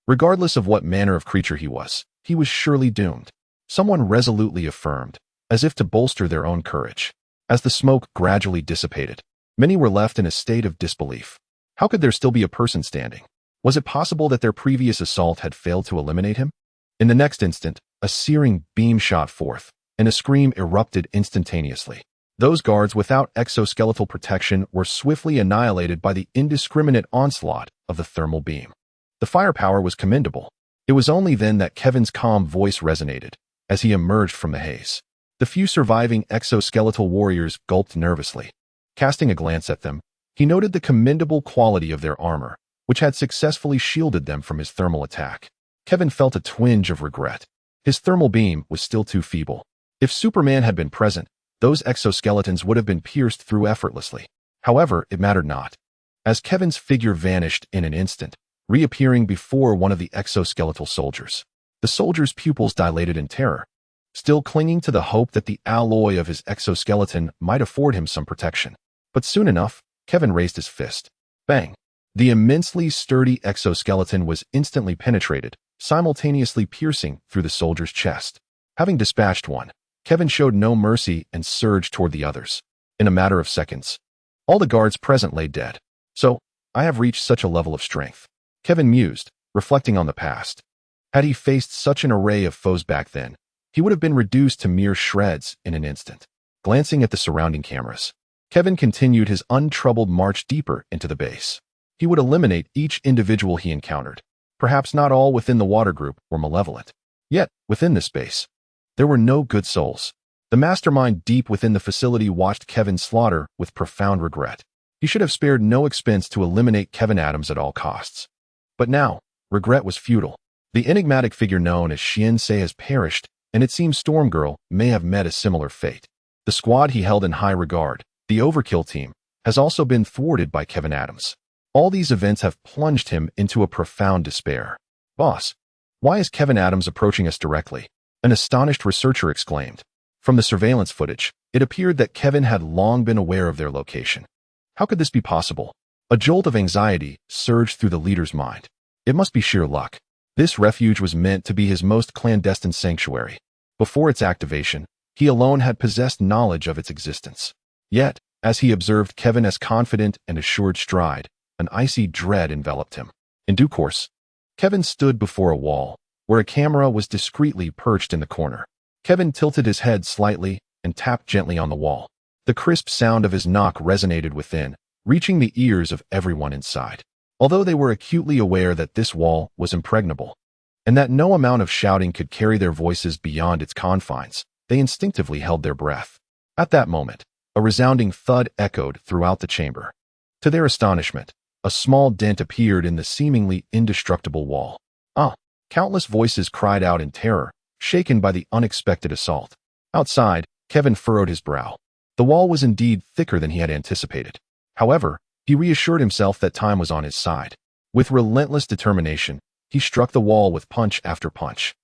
Regardless of what manner of creature he was surely doomed. Someone resolutely affirmed, as if to bolster their own courage. As the smoke gradually dissipated, many were left in a state of disbelief. How could there still be a person standing? Was it possible that their previous assault had failed to eliminate him? In the next instant, a searing beam shot forth, and a scream erupted instantaneously. Those guards without exoskeletal protection were swiftly annihilated by the indiscriminate onslaught of the thermal beam. The firepower was commendable. It was only then that Kevin's calm voice resonated, as he emerged from the haze. The few surviving exoskeletal warriors gulped nervously. Casting a glance at them, he noted the commendable quality of their armor, which had successfully shielded them from his thermal attack. Kevin felt a twinge of regret. His thermal beam was still too feeble. If Superman had been present, those exoskeletons would have been pierced through effortlessly. However, it mattered not. As Kevin's figure vanished in an instant, reappearing before one of the exoskeletal soldiers, the soldier's pupils dilated in terror, still clinging to the hope that the alloy of his exoskeleton might afford him some protection. But soon enough, Kevin raised his fist. Bang! The immensely sturdy exoskeleton was instantly penetrated, simultaneously piercing through the soldier's chest. Having dispatched one, Kevin showed no mercy and surged toward the others. In a matter of seconds, all the guards present lay dead. So, I have reached such a level of strength, Kevin mused, reflecting on the past. Had he faced such an array of foes back then, he would have been reduced to mere shreds in an instant. Glancing at the surrounding cameras, Kevin continued his untroubled march deeper into the base. He would eliminate each individual he encountered. Perhaps not all within the water group were malevolent. Yet, within this base, there were no good souls. The mastermind deep within the facility watched Kevin slaughter with profound regret. He should have spared no expense to eliminate Kevin Adams at all costs. But now, regret was futile. The enigmatic figure known as Shinsei has perished, and it seems Stormgirl may have met a similar fate. The squad he held in high regard, the Overkill team, has also been thwarted by Kevin Adams. All these events have plunged him into a profound despair. Boss, why is Kevin Adams approaching us directly? An astonished researcher exclaimed. From the surveillance footage, it appeared that Kevin had long been aware of their location. How could this be possible? A jolt of anxiety surged through the leader's mind. It must be sheer luck. This refuge was meant to be his most clandestine sanctuary. Before its activation, he alone had possessed knowledge of its existence. Yet, as he observed Kevin's confident and assured stride, an icy dread enveloped him. In due course, Kevin stood before a wall, where a camera was discreetly perched in the corner. Kevin tilted his head slightly and tapped gently on the wall. The crisp sound of his knock resonated within, reaching the ears of everyone inside. Although they were acutely aware that this wall was impregnable, and that no amount of shouting could carry their voices beyond its confines, they instinctively held their breath. At that moment, a resounding thud echoed throughout the chamber. To their astonishment, a small dent appeared in the seemingly indestructible wall. Countless voices cried out in terror, shaken by the unexpected assault. Outside, Kevin furrowed his brow. The wall was indeed thicker than he had anticipated. However, he reassured himself that time was on his side. With relentless determination, he struck the wall with punch after punch,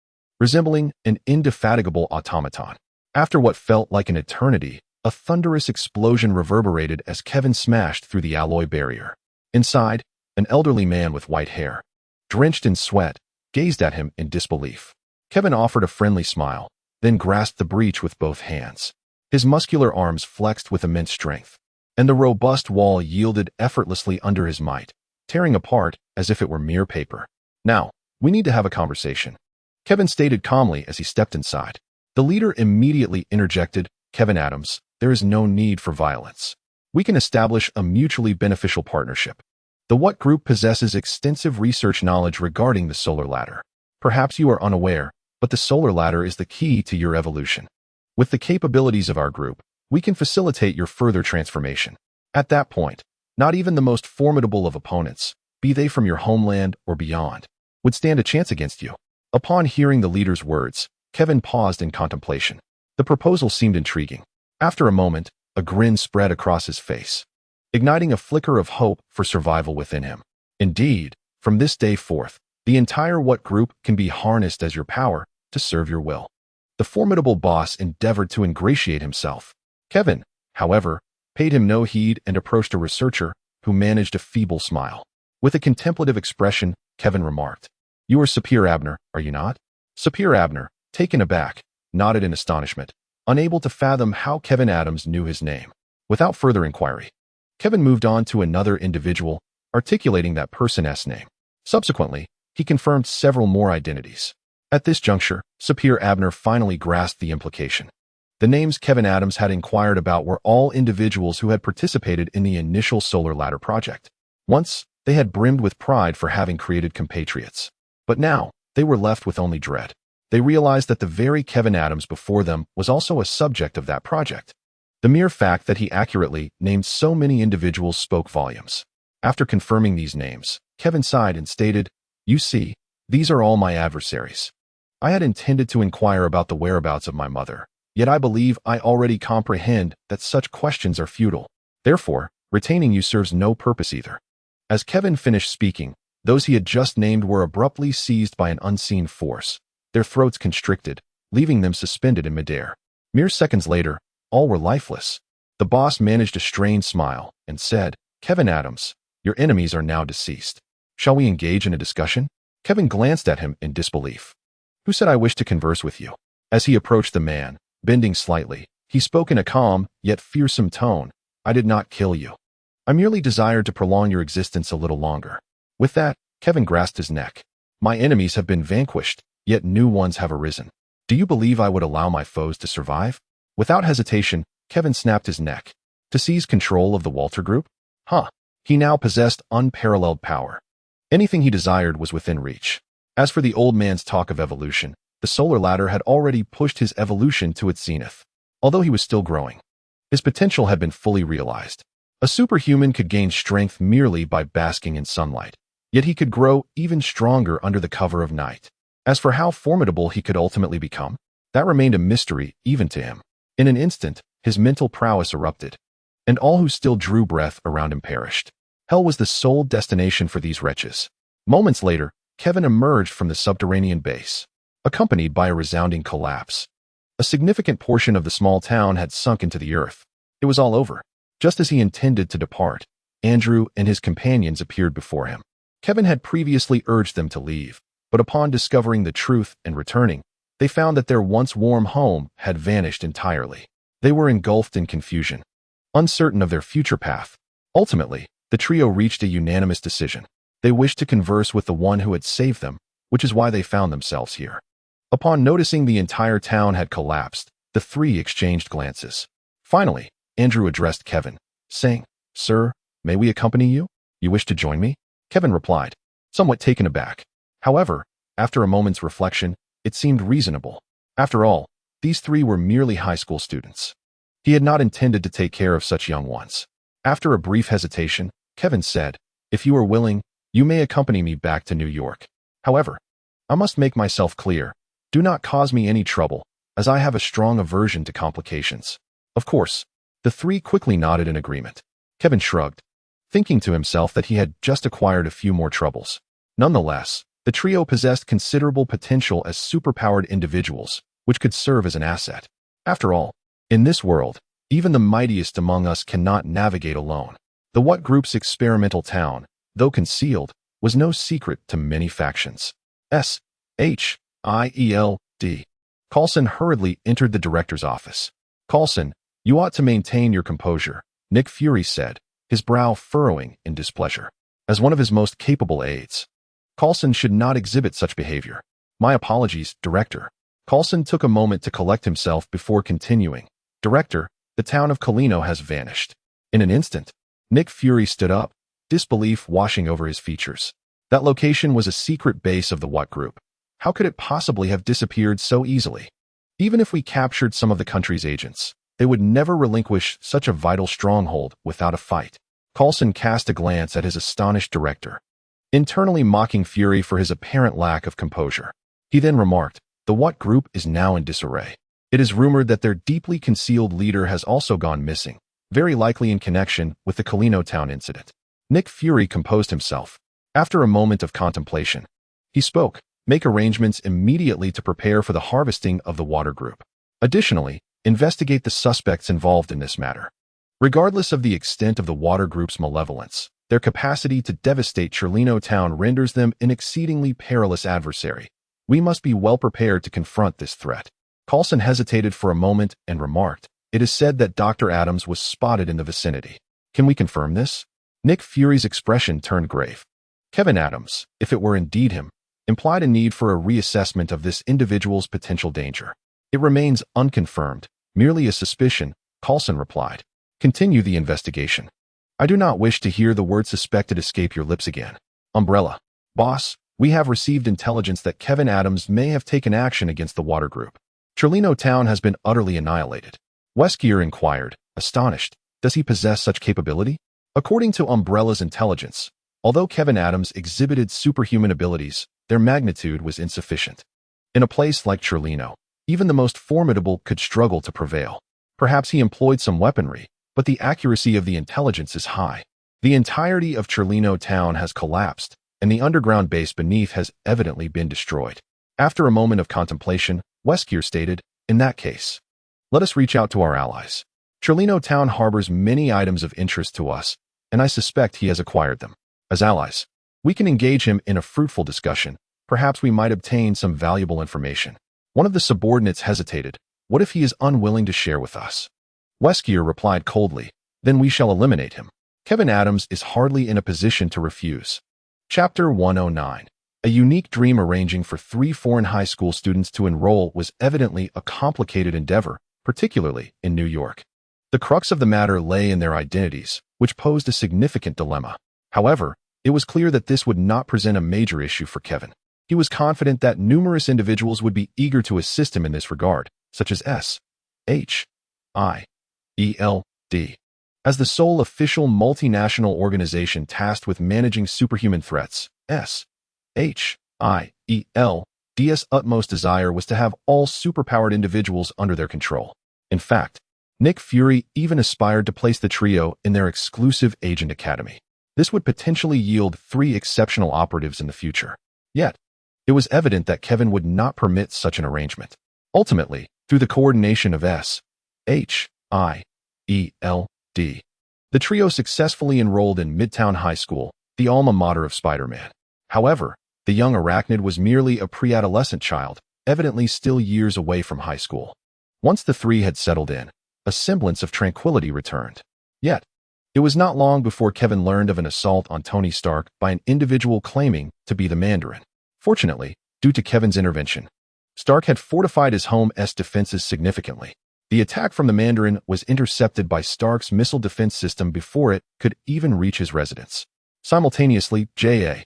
resembling an indefatigable automaton. After what felt like an eternity, a thunderous explosion reverberated as Kevin smashed through the alloy barrier. Inside, an elderly man with white hair, drenched in sweat, gazed at him in disbelief. Kevin offered a friendly smile, then grasped the breach with both hands. His muscular arms flexed with immense strength, and the robust wall yielded effortlessly under his might, tearing apart as if it were mere paper. Now, we need to have a conversation, Kevin stated calmly as he stepped inside. The leader immediately interjected, Kevin Adams, there is no need for violence. We can establish a mutually beneficial partnership. The What Group possesses extensive research knowledge regarding the solar ladder. Perhaps you are unaware, but the solar ladder is the key to your evolution. With the capabilities of our group, we can facilitate your further transformation. At that point, not even the most formidable of opponents, be they from your homeland or beyond, would stand a chance against you. Upon hearing the leader's words, Kevin paused in contemplation. The proposal seemed intriguing. After a moment, a grin spread across his face, igniting a flicker of hope for survival within him. Indeed, from this day forth, the entire What Group can be harnessed as your power to serve your will. The formidable boss endeavored to ingratiate himself. Kevin, however, paid him no heed and approached a researcher who managed a feeble smile. With a contemplative expression, Kevin remarked, You are Sapir Abner, are you not? Sapir Abner, taken aback, nodded in astonishment, unable to fathom how Kevin Adams knew his name. Without further inquiry, Kevin moved on to another individual, articulating that person's name. Subsequently, he confirmed several more identities. At this juncture, Sapir Abner finally grasped the implication. The names Kevin Adams had inquired about were all individuals who had participated in the initial solar ladder project. Once, they had brimmed with pride for having created compatriots. But now, they were left with only dread. they realized that the very Kevin Adams before them was also a subject of that project. The mere fact that he accurately named so many individuals spoke volumes. After confirming these names, Kevin sighed and stated, "You see, these are all my adversaries. I had intended to inquire about the whereabouts of my mother, yet I believe I already comprehend that such questions are futile. Therefore, retaining you serves no purpose either." As Kevin finished speaking, those he had just named were abruptly seized by an unseen force, their throats constricted, leaving them suspended in midair. Mere seconds later, all were lifeless. The boss managed a strained smile and said, "Kevin Adams, your enemies are now deceased. Shall we engage in a discussion?" Kevin glanced at him in disbelief. "Who said I wished to converse with you?" As he approached the man, bending slightly, he spoke in a calm, yet fearsome tone. "I did not kill you. I merely desired to prolong your existence a little longer." With that, Kevin grasped his neck. "My enemies have been vanquished, yet new ones have arisen. Do you believe I would allow my foes to survive?" Without hesitation, Kevin snapped his neck. To seize control of the Walter Group? He now possessed unparalleled power. Anything he desired was within reach. As for the old man's talk of evolution, the solar ladder had already pushed his evolution to its zenith. Although he was still growing, his potential had been fully realized. A superhuman could gain strength merely by basking in sunlight, yet he could grow even stronger under the cover of night. As for how formidable he could ultimately become, that remained a mystery even to him. In an instant, his mental prowess erupted, and all who still drew breath around him perished. Hell was the sole destination for these wretches. Moments later, Kevin emerged from the subterranean base, accompanied by a resounding collapse. A significant portion of the small town had sunk into the earth. It was all over. Just as he intended to depart, Andrew and his companions appeared before him. Kevin had previously urged them to leave, but upon discovering the truth and returning, they found that their once warm home had vanished entirely. They were engulfed in confusion, uncertain of their future path. Ultimately, the trio reached a unanimous decision. They wished to converse with the one who had saved them, which is why they found themselves here. Upon noticing the entire town had collapsed, the three exchanged glances. Finally, Andrew addressed Kevin, saying, "Sir, may we accompany you? You wish to join me?" Kevin replied, somewhat taken aback. However, after a moment's reflection, it seemed reasonable. After all, these three were merely high school students. He had not intended to take care of such young ones. After a brief hesitation, Kevin said, "If you are willing, you may accompany me back to New York. However, I must make myself clear. Do not cause me any trouble, as I have a strong aversion to complications." Of course, the three quickly nodded in agreement. Kevin shrugged, thinking to himself that he had just acquired a few more troubles. Nonetheless, the trio possessed considerable potential as superpowered individuals, which could serve as an asset. After all, in this world, even the mightiest among us cannot navigate alone. The What Group's experimental town, though concealed, was no secret to many factions. S.H.I.E.L.D. Coulson hurriedly entered the director's office. "Coulson, you ought to maintain your composure," Nick Fury said, his brow furrowing in displeasure. As one of his most capable aides, Coulson should not exhibit such behavior. "My apologies, Director." Coulson took a moment to collect himself before continuing. "Director, the town of Colino has vanished." In an instant, Nick Fury stood up, disbelief washing over his features. That location was a secret base of the What Group. How could it possibly have disappeared so easily? Even if we captured some of the country's agents, they would never relinquish such a vital stronghold without a fight. Coulson cast a glance at his astonished director, internally mocking Fury for his apparent lack of composure. He then remarked, "The What Group is now in disarray. It is rumored that their deeply concealed leader has also gone missing, very likely in connection with the Colino town incident." Nick Fury composed himself. After a moment of contemplation, he spoke, "Make arrangements immediately to prepare for the harvesting of the Water Group. Additionally, investigate the suspects involved in this matter. Regardless of the extent of the Water Group's malevolence, their capacity to devastate Chirlino town renders them an exceedingly perilous adversary. We must be well prepared to confront this threat." Coulson hesitated for a moment and remarked, "It is said that Dr. Adams was spotted in the vicinity. Can we confirm this?" Nick Fury's expression turned grave. Kevin Adams, if it were indeed him, implied a need for a reassessment of this individual's potential danger. "It remains unconfirmed, merely a suspicion," Coulson replied. "Continue the investigation. I do not wish to hear the word suspected escape your lips again." "Umbrella. Boss, We have received intelligence that Kevin Adams may have taken action against the water group. Chirlino Town has been utterly annihilated. Weskier inquired, astonished. Does he possess such capability? According to Umbrella's intelligence, although Kevin Adams exhibited superhuman abilities, their magnitude was insufficient. In a place like Chirlino, even the most formidable could struggle to prevail. Perhaps he employed some weaponry, but the accuracy of the intelligence is high. The entirety of Chirlino Town has collapsed, and the underground base beneath has evidently been destroyed. After a moment of contemplation, Weskier stated, in that case, let us reach out to our allies. Chirlino Town harbors many items of interest to us, and I suspect he has acquired them. As allies, we can engage him in a fruitful discussion. Perhaps we might obtain some valuable information. One of the subordinates hesitated. What if he is unwilling to share with us? Weskier replied coldly, then we shall eliminate him. Kevin Adams is hardly in a position to refuse. Chapter 109. A unique dream arranging for 3 foreign high school students to enroll was evidently a complicated endeavor, particularly in New York. The crux of the matter lay in their identities, which posed a significant dilemma. However, it was clear that this would not present a major issue for Kevin. He was confident that numerous individuals would be eager to assist him in this regard, such as SHIELD. As the sole official multinational organization tasked with managing superhuman threats, SHIELD's utmost desire was to have all superpowered individuals under their control. In fact, Nick Fury even aspired to place the trio in their exclusive agent academy. This would potentially yield 3 exceptional operatives in the future. Yet, it was evident that Kevin would not permit such an arrangement. Ultimately, through the coordination of SHIELD, the trio successfully enrolled in Midtown High School, the alma mater of Spider-Man. However, the young arachnid was merely a pre-adolescent child, evidently still years away from high school. Once the 3 had settled in, a semblance of tranquility returned. Yet, it was not long before Kevin learned of an assault on Tony Stark by an individual claiming to be the Mandarin. Fortunately, due to Kevin's intervention, Stark had fortified his home's defenses significantly. The attack from the Mandarin was intercepted by Stark's missile defense system before it could even reach his residence. Simultaneously, JARVIS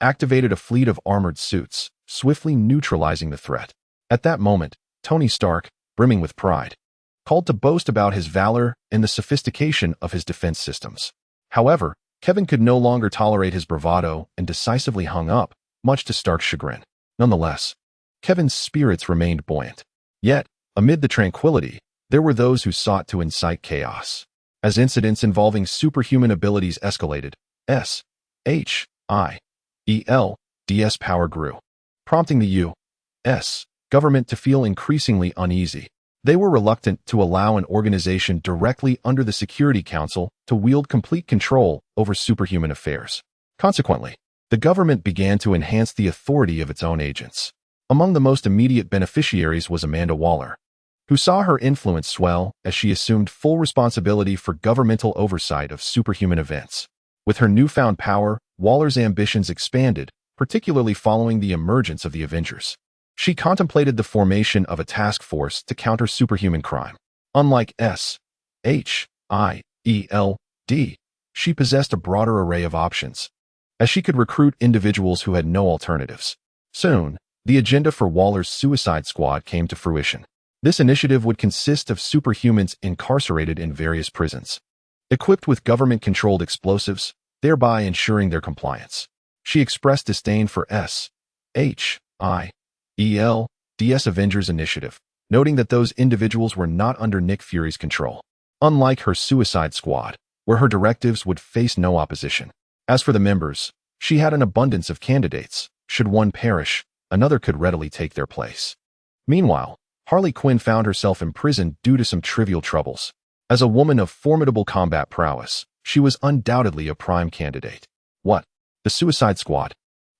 activated a fleet of armored suits, swiftly neutralizing the threat. At that moment, Tony Stark, brimming with pride, called to boast about his valor and the sophistication of his defense systems. However, Kevin could no longer tolerate his bravado and decisively hung up, much to Stark's chagrin. Nonetheless, Kevin's spirits remained buoyant. Yet, amid the tranquility, there were those who sought to incite chaos. As incidents involving superhuman abilities escalated, SHIELD's power grew, prompting the U.S. government to feel increasingly uneasy. They were reluctant to allow an organization directly under the Security Council to wield complete control over superhuman affairs. Consequently, the government began to enhance the authority of its own agents. Among the most immediate beneficiaries was Amanda Waller, who saw her influence swell as she assumed full responsibility for governmental oversight of superhuman events. With her newfound power, Waller's ambitions expanded, particularly following the emergence of the Avengers. She contemplated the formation of a task force to counter superhuman crime. Unlike SHIELD, she possessed a broader array of options, as she could recruit individuals who had no alternatives. Soon, the agenda for Waller's Suicide Squad came to fruition. This initiative would consist of superhumans incarcerated in various prisons, equipped with government-controlled explosives, thereby ensuring their compliance. She expressed disdain for SHIELD's Avengers Initiative, noting that those individuals were not under Nick Fury's control, unlike her Suicide Squad, where her directives would face no opposition. As for the members, she had an abundance of candidates. Should one perish, another could readily take their place. Meanwhile, Harley Quinn found herself imprisoned due to some trivial troubles. As a woman of formidable combat prowess, she was undoubtedly a prime candidate. What? The Suicide Squad?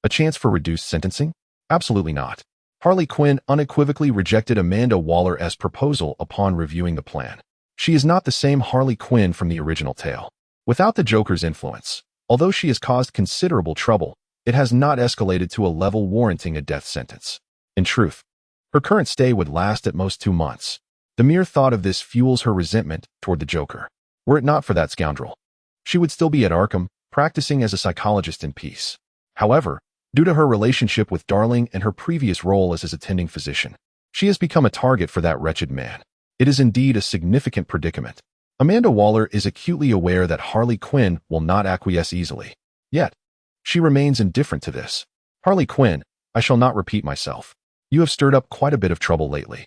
A chance for reduced sentencing? Absolutely not. Harley Quinn unequivocally rejected Amanda Waller's proposal upon reviewing the plan. She is not the same Harley Quinn from the original tale. Without the Joker's influence, although she has caused considerable trouble, it has not escalated to a level warranting a death sentence. In truth, her current stay would last at most 2 months. The mere thought of this fuels her resentment toward the Joker. Were it not for that scoundrel, she would still be at Arkham, practicing as a psychologist in peace. However, due to her relationship with Darling and her previous role as his attending physician, she has become a target for that wretched man. It is indeed a significant predicament. Amanda Waller is acutely aware that Harley Quinn will not acquiesce easily. Yet, she remains indifferent to this. Harley Quinn, I shall not repeat myself. You have stirred up quite a bit of trouble lately.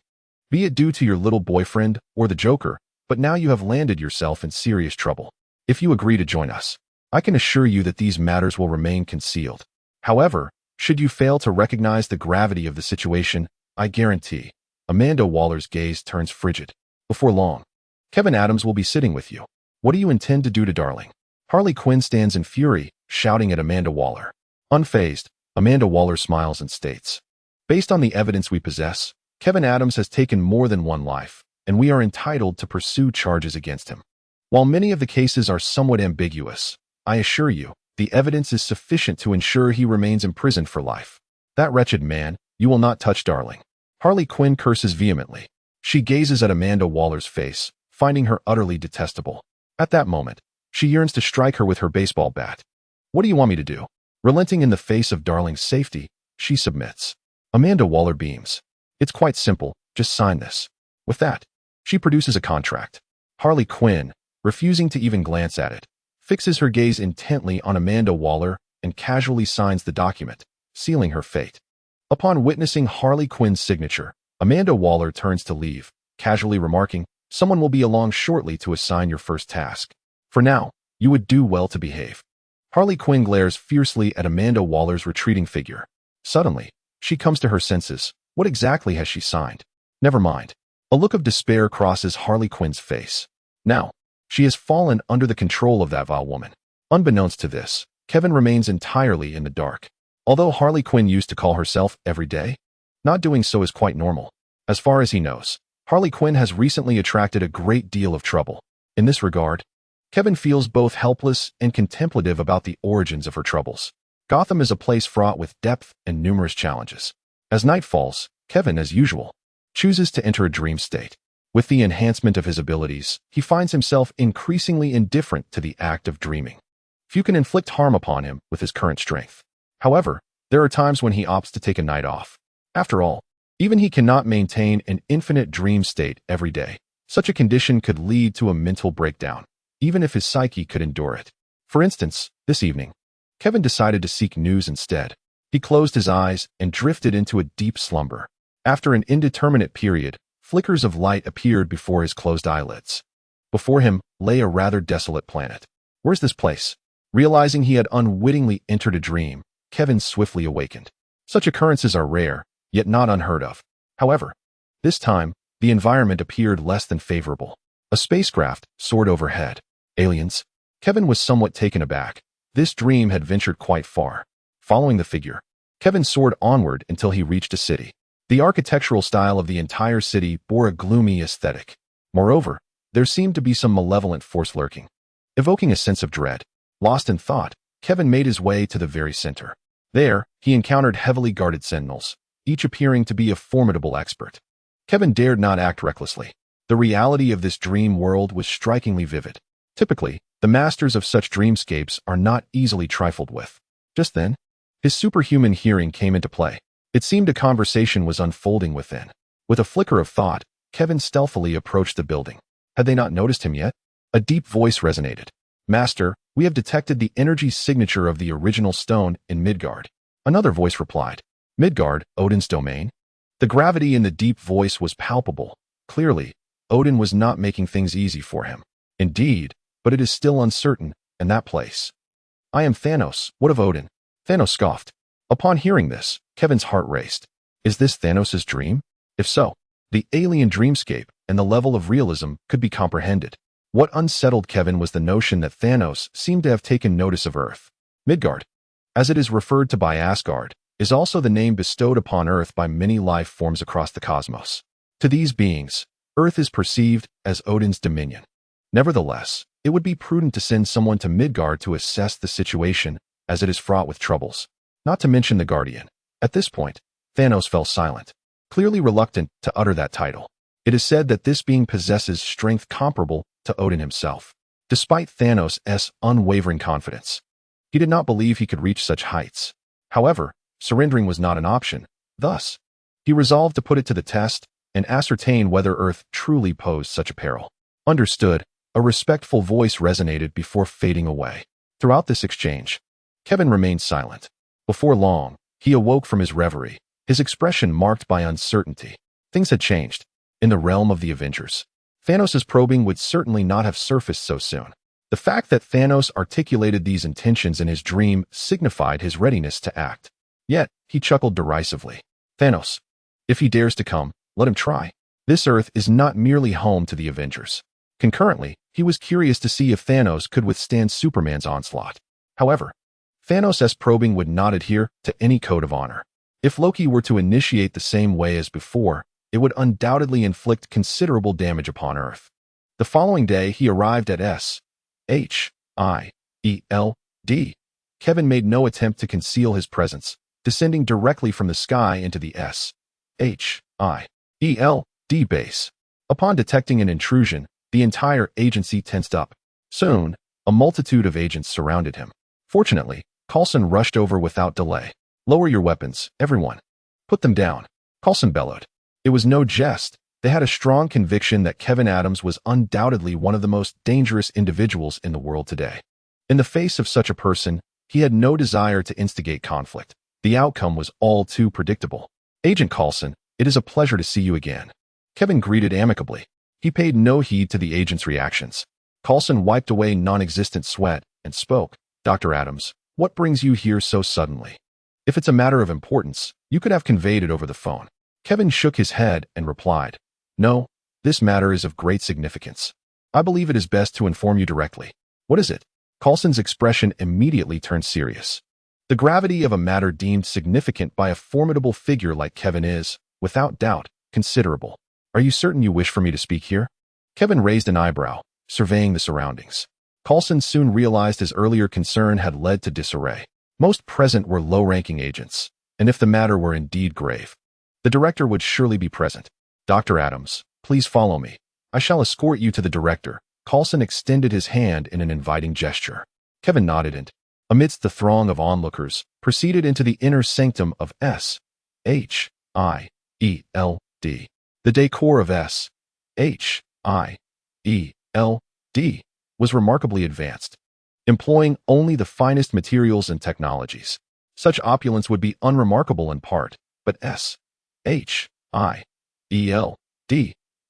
Be it due to your little boyfriend or the Joker, but now you have landed yourself in serious trouble. If you agree to join us, I can assure you that these matters will remain concealed. However, should you fail to recognize the gravity of the situation, I guarantee, Amanda Waller's gaze turns frigid. Before long, Kevin Adams will be sitting with you. What do you intend to do to Darling? Harley Quinn stands in fury, shouting at Amanda Waller. Unfazed, Amanda Waller smiles and states, based on the evidence we possess, Kevin Adams has taken more than one life, and we are entitled to pursue charges against him. While many of the cases are somewhat ambiguous, I assure you, the evidence is sufficient to ensure he remains imprisoned for life. That wretched man, you will not touch Darling. Harley Quinn curses vehemently. She gazes at Amanda Waller's face, finding her utterly detestable. At that moment, she yearns to strike her with her baseball bat. What do you want me to do? Relenting in the face of Darling's safety, she submits. Amanda Waller beams. It's quite simple, just sign this. With that, she produces a contract. Harley Quinn, refusing to even glance at it, fixes her gaze intently on Amanda Waller and casually signs the document, sealing her fate. Upon witnessing Harley Quinn's signature, Amanda Waller turns to leave, casually remarking, someone will be along shortly to assign your first task. For now, you would do well to behave. Harley Quinn glares fiercely at Amanda Waller's retreating figure. Suddenly, she comes to her senses. What exactly has she signed? Never mind. A look of despair crosses Harley Quinn's face. Now, she has fallen under the control of that vile woman. Unbeknownst to this, Kevin remains entirely in the dark. Although Harley Quinn used to call herself every day, not doing so is quite normal. As far as he knows, Harley Quinn has recently attracted a great deal of trouble. In this regard, Kevin feels both helpless and contemplative about the origins of her troubles. Gotham is a place fraught with depth and numerous challenges. As night falls, Kevin, as usual, chooses to enter a dream state. With the enhancement of his abilities, he finds himself increasingly indifferent to the act of dreaming. Few can inflict harm upon him with his current strength. However, there are times when he opts to take a night off. After all, even he cannot maintain an infinite dream state every day. Such a condition could lead to a mental breakdown, even if his psyche could endure it. For instance, this evening, Kevin decided to seek news instead. He closed his eyes and drifted into a deep slumber. After an indeterminate period, flickers of light appeared before his closed eyelids. Before him lay a rather desolate planet. Where's this place? Realizing he had unwittingly entered a dream, Kevin swiftly awakened. Such occurrences are rare, yet not unheard of. However, this time, the environment appeared less than favorable. A spacecraft soared overhead. Aliens? Kevin was somewhat taken aback. This dream had ventured quite far. Following the figure, Kevin soared onward until he reached a city. The architectural style of the entire city bore a gloomy aesthetic. Moreover, there seemed to be some malevolent force lurking. Evoking a sense of dread, lost in thought, Kevin made his way to the very center. There, he encountered heavily guarded sentinels, each appearing to be a formidable expert. Kevin dared not act recklessly. The reality of this dream world was strikingly vivid. Typically, the masters of such dreamscapes are not easily trifled with. Just then, his superhuman hearing came into play. It seemed a conversation was unfolding within. With a flicker of thought, Kevin stealthily approached the building. Had they not noticed him yet? A deep voice resonated. Master, we have detected the energy signature of the original stone in Midgard. Another voice replied. Midgard, Odin's domain? The gravity in the deep voice was palpable. Clearly, Odin was not making things easy for him. Indeed, but it is still uncertain, and that place. I am Thanos, what of Odin? Thanos scoffed. Upon hearing this, Kevin's heart raced. Is this Thanos' dream? If so, the alien dreamscape and the level of realism could be comprehended. What unsettled Kevin was the notion that Thanos seemed to have taken notice of Earth. Midgard, as it is referred to by Asgard, is also the name bestowed upon Earth by many life forms across the cosmos. To these beings, Earth is perceived as Odin's dominion. Nevertheless, it would be prudent to send someone to Midgard to assess the situation, as it is fraught with troubles. Not to mention the Guardian. At this point, Thanos fell silent, clearly reluctant to utter that title. It is said that this being possesses strength comparable to Odin himself. Despite Thanos' unwavering confidence, He did not believe he could reach such heights. However, surrendering was not an option. Thus, he resolved to put it to the test and ascertain whether Earth truly posed such a peril. Understood, a respectful voice resonated before fading away. Throughout this exchange, Kevin remained silent. Before long, he awoke from his reverie, his expression marked by uncertainty. Things had changed. In the realm of the Avengers, Thanos' probing would certainly not have surfaced so soon. The fact that Thanos articulated these intentions in his dream signified his readiness to act. Yet, he chuckled derisively. Thanos, if he dares to come, let him try. This Earth is not merely home to the Avengers. Concurrently, he was curious to see if Thanos could withstand Superman's onslaught. However, Thanos' probing would not adhere to any code of honor. If Loki were to initiate the same way as before, it would undoubtedly inflict considerable damage upon Earth. The following day, he arrived at S-H-I-E-L-D. Kevin made no attempt to conceal his presence, descending directly from the sky into the S-H-I-E-L-D base. Upon detecting an intrusion, the entire agency tensed up. Soon, a multitude of agents surrounded him. Fortunately, Coulson rushed over without delay. Lower your weapons, everyone. Put them down, Coulson bellowed. It was no jest. They had a strong conviction that Kevin Adams was undoubtedly one of the most dangerous individuals in the world today. In the face of such a person, he had no desire to instigate conflict. The outcome was all too predictable. Agent Coulson, it is a pleasure to see you again. Kevin greeted amicably. He paid no heed to the agent's reactions. Coulson wiped away non-existent sweat and spoke. Dr. Adams, what brings you here so suddenly? If it's a matter of importance, you could have conveyed it over the phone. Kevin shook his head and replied, No, this matter is of great significance. I believe it is best to inform you directly. What is it? Coulson's expression immediately turned serious. The gravity of a matter deemed significant by a formidable figure like Kevin is, without doubt, considerable. Are you certain you wish for me to speak here? Kevin raised an eyebrow, surveying the surroundings. Coulson soon realized his earlier concern had led to disarray. Most present were low-ranking agents, and if the matter were indeed grave, the director would surely be present. Dr. Adams, please follow me. I shall escort you to the director. Coulson extended his hand in an inviting gesture. Kevin nodded and, amidst the throng of onlookers, proceeded into the inner sanctum of S-H-I-E-L-D. The decor of S-H-I-E-L-D was remarkably advanced, employing only the finest materials and technologies. Such opulence would be unremarkable in part, but S-H-I-E-L-D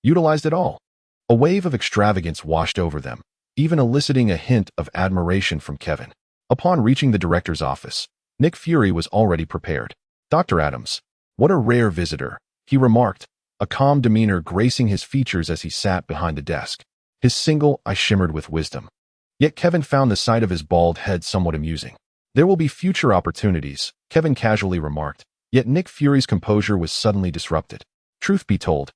utilized it all. A wave of extravagance washed over them, even eliciting a hint of admiration from Kevin. Upon reaching the director's office, Nick Fury was already prepared. Dr. Adams, what a rare visitor, he remarked, a calm demeanor gracing his features as he sat behind the desk. His single eye shimmered with wisdom. Yet Kevin found the sight of his bald head somewhat amusing. There will be future opportunities, Kevin casually remarked, yet Nick Fury's composure was suddenly disrupted. Truth be told,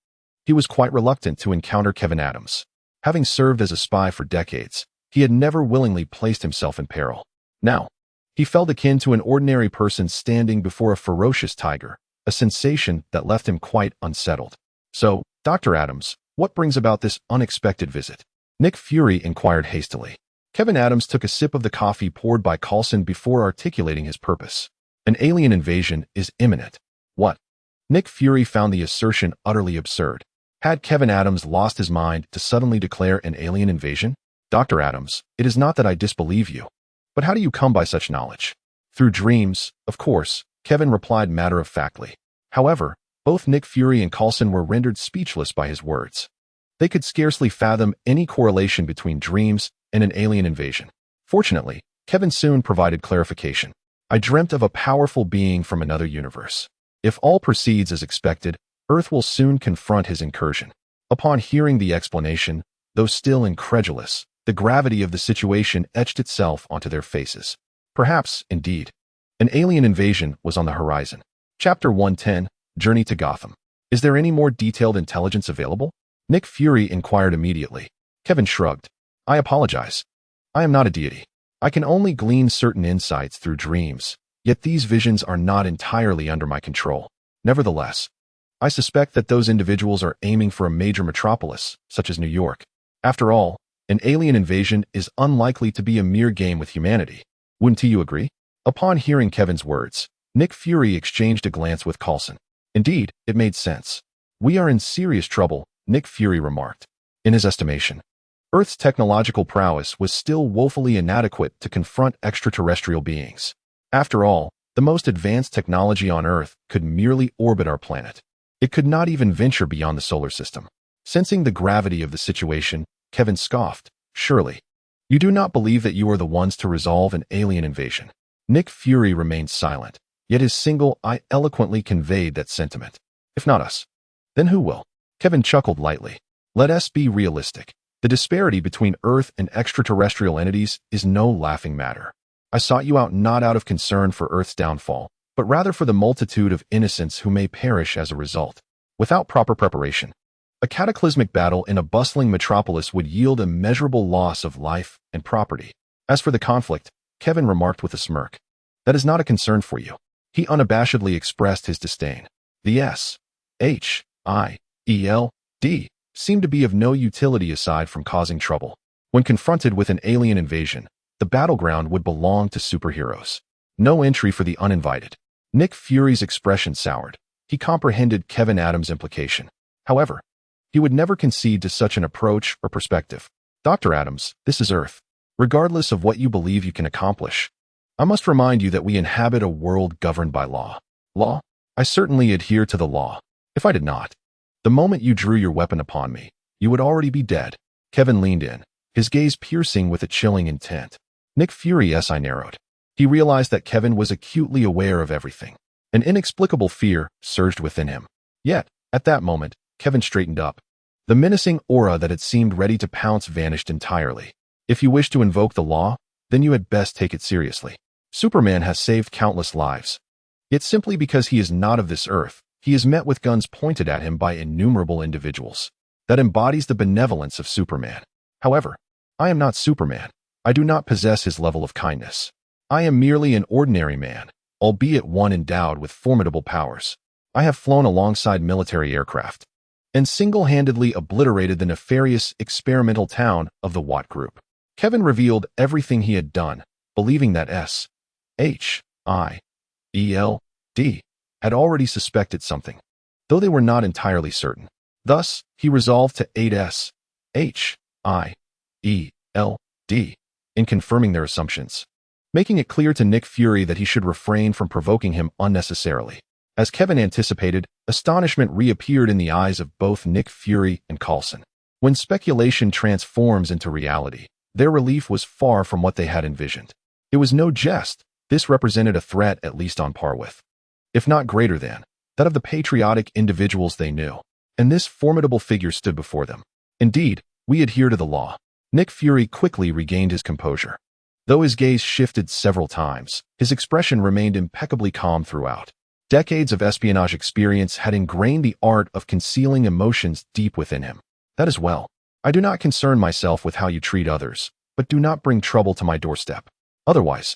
he was quite reluctant to encounter Kevin Adams. Having served as a spy for decades, he had never willingly placed himself in peril. Now, he felt akin to an ordinary person standing before a ferocious tiger, a sensation that left him quite unsettled. So, Dr. Adams, what brings about this unexpected visit? Nick Fury inquired hastily. Kevin Adams took a sip of the coffee poured by Coulson before articulating his purpose. An alien invasion is imminent. What? Nick Fury found the assertion utterly absurd. Had Kevin Adams lost his mind to suddenly declare an alien invasion? Dr. Adams, it is not that I disbelieve you. But how do you come by such knowledge? Through dreams, of course, Kevin replied matter-of-factly. However, both Nick Fury and Coulson were rendered speechless by his words. They could scarcely fathom any correlation between dreams and an alien invasion. Fortunately, Kevin soon provided clarification. I dreamt of a powerful being from another universe. If all proceeds as expected, Earth will soon confront his incursion. Upon hearing the explanation, though still incredulous, the gravity of the situation etched itself onto their faces. Perhaps, indeed, an alien invasion was on the horizon. Chapter 110, Journey to Gotham. Is there any more detailed intelligence available? Nick Fury inquired immediately. Kevin shrugged. I apologize. I am not a deity. I can only glean certain insights through dreams, yet these visions are not entirely under my control. Nevertheless, I suspect that those individuals are aiming for a major metropolis, such as New York. After all, an alien invasion is unlikely to be a mere game with humanity. Wouldn't you agree? Upon hearing Kevin's words, Nick Fury exchanged a glance with Coulson. Indeed, it made sense. We are in serious trouble, Nick Fury remarked. In his estimation, Earth's technological prowess was still woefully inadequate to confront extraterrestrial beings. After all, the most advanced technology on Earth could merely orbit our planet. It could not even venture beyond the solar system. Sensing the gravity of the situation, Kevin scoffed. Surely, you do not believe that you are the ones to resolve an alien invasion. Nick Fury remained silent, yet his single eye eloquently conveyed that sentiment. If not us, then who will? Kevin chuckled lightly. Let us be realistic. The disparity between Earth and extraterrestrial entities is no laughing matter. I sought you out not out of concern for Earth's downfall, but rather for the multitude of innocents who may perish as a result. Without proper preparation, a cataclysmic battle in a bustling metropolis would yield immeasurable loss of life and property. As for the conflict, Kevin remarked with a smirk, that is not a concern for you. He unabashedly expressed his disdain. The S-H-I-E-L-D seemed to be of no utility aside from causing trouble. When confronted with an alien invasion, the battleground would belong to superheroes. No entry for the uninvited. Nick Fury's expression soured. He comprehended Kevin Adams' implication. However, he would never concede to such an approach or perspective. Dr. Adams, this is Earth. Regardless of what you believe you can accomplish, I must remind you that we inhabit a world governed by law. Law? I certainly adhere to the law. If I did not, the moment you drew your weapon upon me, you would already be dead. Kevin leaned in, his gaze piercing with a chilling intent. Nick Fury's eye narrowed. He realized that Kevin was acutely aware of everything. An inexplicable fear surged within him. Yet, at that moment, Kevin straightened up. The menacing aura that had seemed ready to pounce vanished entirely. If you wish to invoke the law, then you had best take it seriously. Superman has saved countless lives. Yet simply because he is not of this earth, he is met with guns pointed at him by innumerable individuals. That embodies the benevolence of Superman. However, I am not Superman. I do not possess his level of kindness. I am merely an ordinary man, albeit one endowed with formidable powers. I have flown alongside military aircraft and single-handedly obliterated the nefarious experimental town of the Watt Group. Kevin revealed everything he had done, believing that S-H-I-E-L-D had already suspected something, though they were not entirely certain. Thus, he resolved to aid S-H-I-E-L-D in confirming their assumptions, making it clear to Nick Fury that he should refrain from provoking him unnecessarily. As Kevin anticipated, astonishment reappeared in the eyes of both Nick Fury and Coulson. When speculation transforms into reality, their relief was far from what they had envisioned. It was no jest. This represented a threat at least on par with, if not greater than, that of the patriotic individuals they knew. And this formidable figure stood before them. Indeed, we adhere to the law. Nick Fury quickly regained his composure. Though his gaze shifted several times, his expression remained impeccably calm throughout. Decades of espionage experience had ingrained the art of concealing emotions deep within him. That is well. I do not concern myself with how you treat others, but do not bring trouble to my doorstep. Otherwise,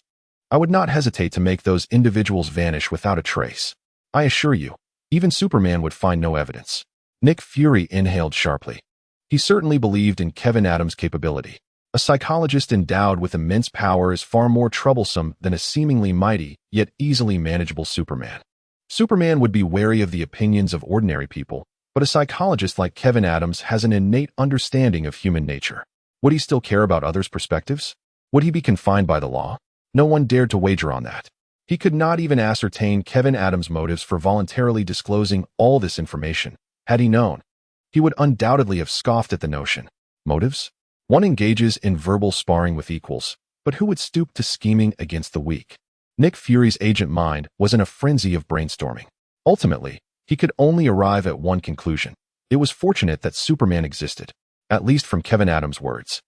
I would not hesitate to make those individuals vanish without a trace. I assure you, even Superman would find no evidence. Nick Fury inhaled sharply. He certainly believed in Kevin Adams' capability. A psychologist endowed with immense power is far more troublesome than a seemingly mighty, yet easily manageable Superman. Superman would be wary of the opinions of ordinary people, but a psychologist like Kevin Adams has an innate understanding of human nature. Would he still care about others' perspectives? Would he be confined by the law? No one dared to wager on that. He could not even ascertain Kevin Adams' motives for voluntarily disclosing all this information. Had he known, he would undoubtedly have scoffed at the notion. Motives? One engages in verbal sparring with equals, but who would stoop to scheming against the weak? Nick Fury's agent mind was in a frenzy of brainstorming. Ultimately, he could only arrive at one conclusion. It was fortunate that Superman existed, at least from Kevin Adams' words.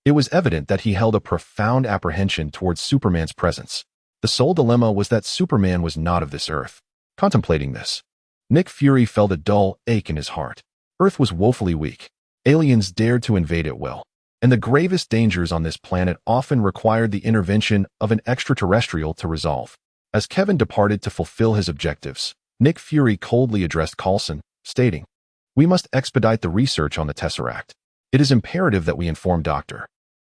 It was evident that he held a profound apprehension towards Superman's presence. The sole dilemma was that Superman was not of this earth. Contemplating this, Nick Fury felt a dull ache in his heart. Earth was woefully weak. Aliens dared to invade at will, and the gravest dangers on this planet often required the intervention of an extraterrestrial to resolve. As Kevin departed to fulfill his objectives, Nick Fury coldly addressed Coulson, stating, "We must expedite the research on the Tesseract. It is imperative that we inform Dr.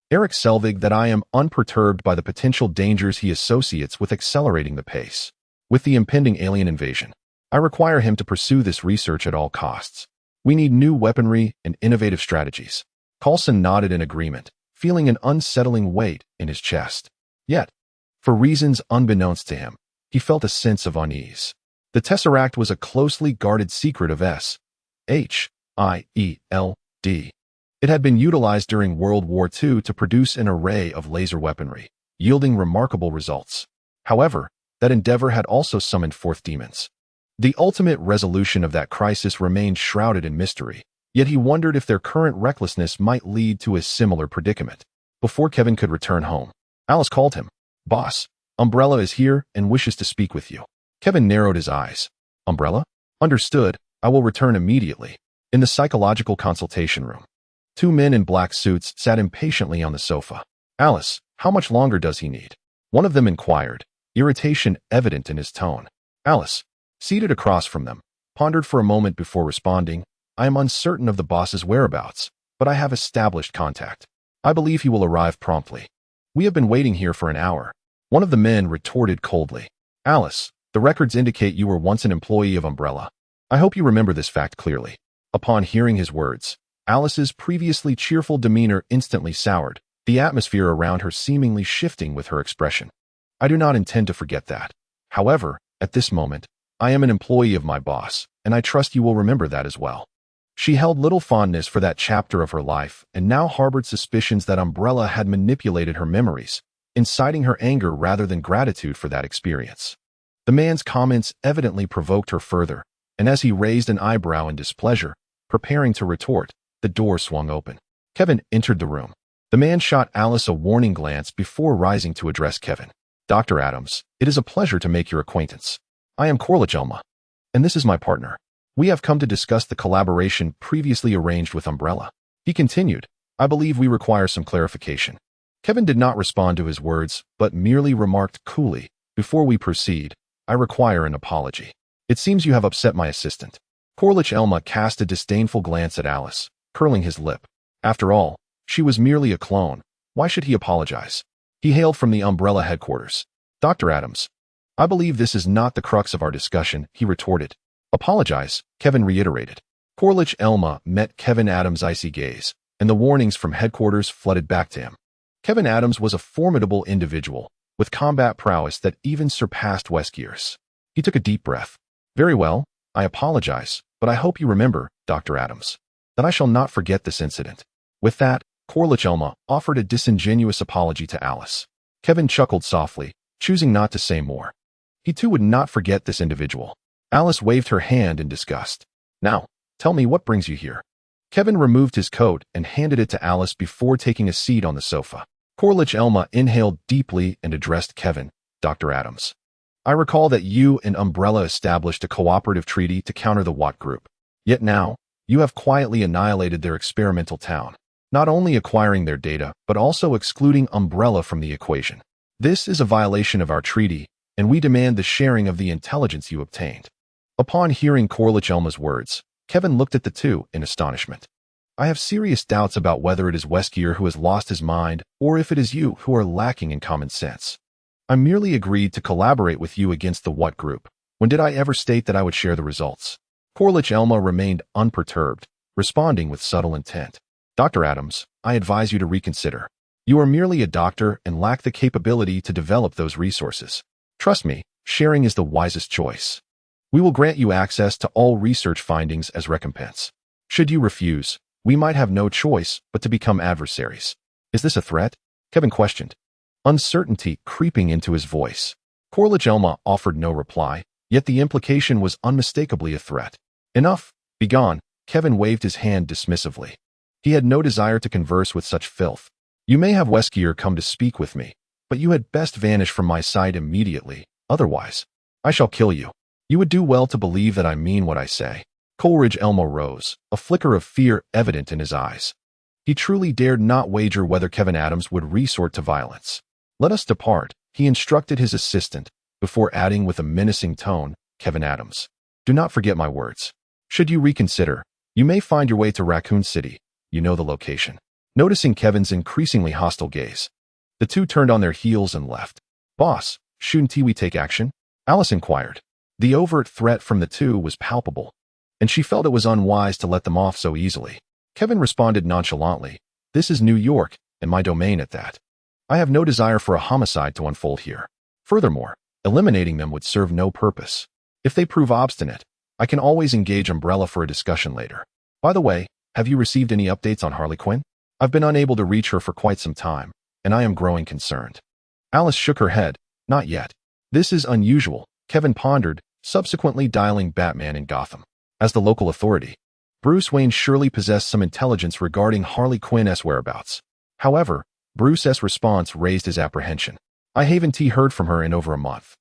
Eric Selvig that I am unperturbed by the potential dangers he associates with accelerating the pace. With the impending alien invasion, I require him to pursue this research at all costs. We need new weaponry and innovative strategies. Coulson nodded in agreement, feeling an unsettling weight in his chest. Yet, for reasons unbeknownst to him, he felt a sense of unease. The Tesseract was a closely guarded secret of S.H.I.E.L.D. It had been utilized during World War II to produce an array of laser weaponry, yielding remarkable results. However, that endeavor had also summoned forth demons. The ultimate resolution of that crisis remained shrouded in mystery, yet he wondered if their current recklessness might lead to a similar predicament. Before Kevin could return home, Alice called him. "Boss, Umbrella is here and wishes to speak with you." Kevin narrowed his eyes. "Umbrella? Understood. I will return immediately." In the psychological consultation room, two men in black suits sat impatiently on the sofa. "Alice, how much longer does he need?" one of them inquired, irritation evident in his tone. Alice, seated across from them, pondered for a moment before responding. "I am uncertain of the boss's whereabouts, but I have established contact. I believe he will arrive promptly." "We have been waiting here for an hour," one of the men retorted coldly. "Alice, the records indicate you were once an employee of Umbrella. I hope you remember this fact clearly." Upon hearing his words, Alice's previously cheerful demeanor instantly soured, the atmosphere around her seemingly shifting with her expression. "I do not intend to forget that. However, at this moment, I am an employee of my boss, and I trust you will remember that as well." She held little fondness for that chapter of her life and now harbored suspicions that Umbrella had manipulated her memories, inciting her anger rather than gratitude for that experience. The man's comments evidently provoked her further, and as he raised an eyebrow in displeasure, preparing to retort, the door swung open. Kevin entered the room. The man shot Alice a warning glance before rising to address Kevin. "Dr. Adams, it is a pleasure to make your acquaintance. I am Corliss Elma, and this is my partner. We have come to discuss the collaboration previously arranged with Umbrella." He continued, "I believe we require some clarification." Kevin did not respond to his words, but merely remarked coolly, "Before we proceed, I require an apology. It seems you have upset my assistant." Corliss Elma cast a disdainful glance at Alice, curling his lip. After all, she was merely a clone. Why should he apologize? He hailed from the Umbrella headquarters. "Dr. Adams, I believe this is not the crux of our discussion," he retorted. "Apologize," Kevin reiterated. Corliss Elma met Kevin Adams' icy gaze, and the warnings from headquarters flooded back to him. Kevin Adams was a formidable individual, with combat prowess that even surpassed Weskier's. He took a deep breath. "Very well, I apologize, but I hope you remember, Dr. Adams, that I shall not forget this incident." With that, Corliss Elma offered a disingenuous apology to Alice. Kevin chuckled softly, choosing not to say more. He too would not forget this individual. Alice waved her hand in disgust. "Now, tell me what brings you here." Kevin removed his coat and handed it to Alice before taking a seat on the sofa. Corliss Elma inhaled deeply and addressed Kevin. "Dr. Adams, I recall that you and Umbrella established a cooperative treaty to counter the Watt Group. Yet now, you have quietly annihilated their experimental town, not only acquiring their data, but also excluding Umbrella from the equation. This is a violation of our treaty, and we demand the sharing of the intelligence you obtained." Upon hearing Corliss Elma's words, Kevin looked at the two in astonishment. "I have serious doubts about whether it is Weskier who has lost his mind or if it is you who are lacking in common sense. I merely agreed to collaborate with you against the Watt Group. When did I ever state that I would share the results?" Corliss Elma remained unperturbed, responding with subtle intent. "Dr. Adams, I advise you to reconsider. You are merely a doctor and lack the capability to develop those resources. Trust me, sharing is the wisest choice. We will grant you access to all research findings as recompense. Should you refuse, we might have no choice but to become adversaries." "Is this a threat?" Kevin questioned, uncertainty creeping into his voice. Corliss Elma offered no reply, yet the implication was unmistakably a threat. "Enough, begone," Kevin waved his hand dismissively. He had no desire to converse with such filth. "You may have Weskier come to speak with me, but you had best vanish from my sight immediately, otherwise, I shall kill you. You would do well to believe that I mean what I say." Coleridge Elma rose, a flicker of fear evident in his eyes. He truly dared not wager whether Kevin Adams would resort to violence. "Let us depart," he instructed his assistant, before adding with a menacing tone, "Kevin Adams, do not forget my words. Should you reconsider, you may find your way to Raccoon City. You know the location." Noticing Kevin's increasingly hostile gaze, the two turned on their heels and left. "Boss, shouldn't we take action?" Alice inquired. The overt threat from the two was palpable, and she felt it was unwise to let them off so easily. Kevin responded nonchalantly, "This is New York, and my domain at that. I have no desire for a homicide to unfold here. Furthermore, eliminating them would serve no purpose. If they prove obstinate, I can always engage Umbrella for a discussion later. By the way, have you received any updates on Harley Quinn? I've been unable to reach her for quite some time, and I am growing concerned." Alice shook her head. "Not yet. This is unusual," Kevin pondered, subsequently dialing Batman in Gotham. As the local authority, Bruce Wayne surely possessed some intelligence regarding Harley Quinn's whereabouts. However, Bruce's response raised his apprehension. "I haven't heard from her in over a month.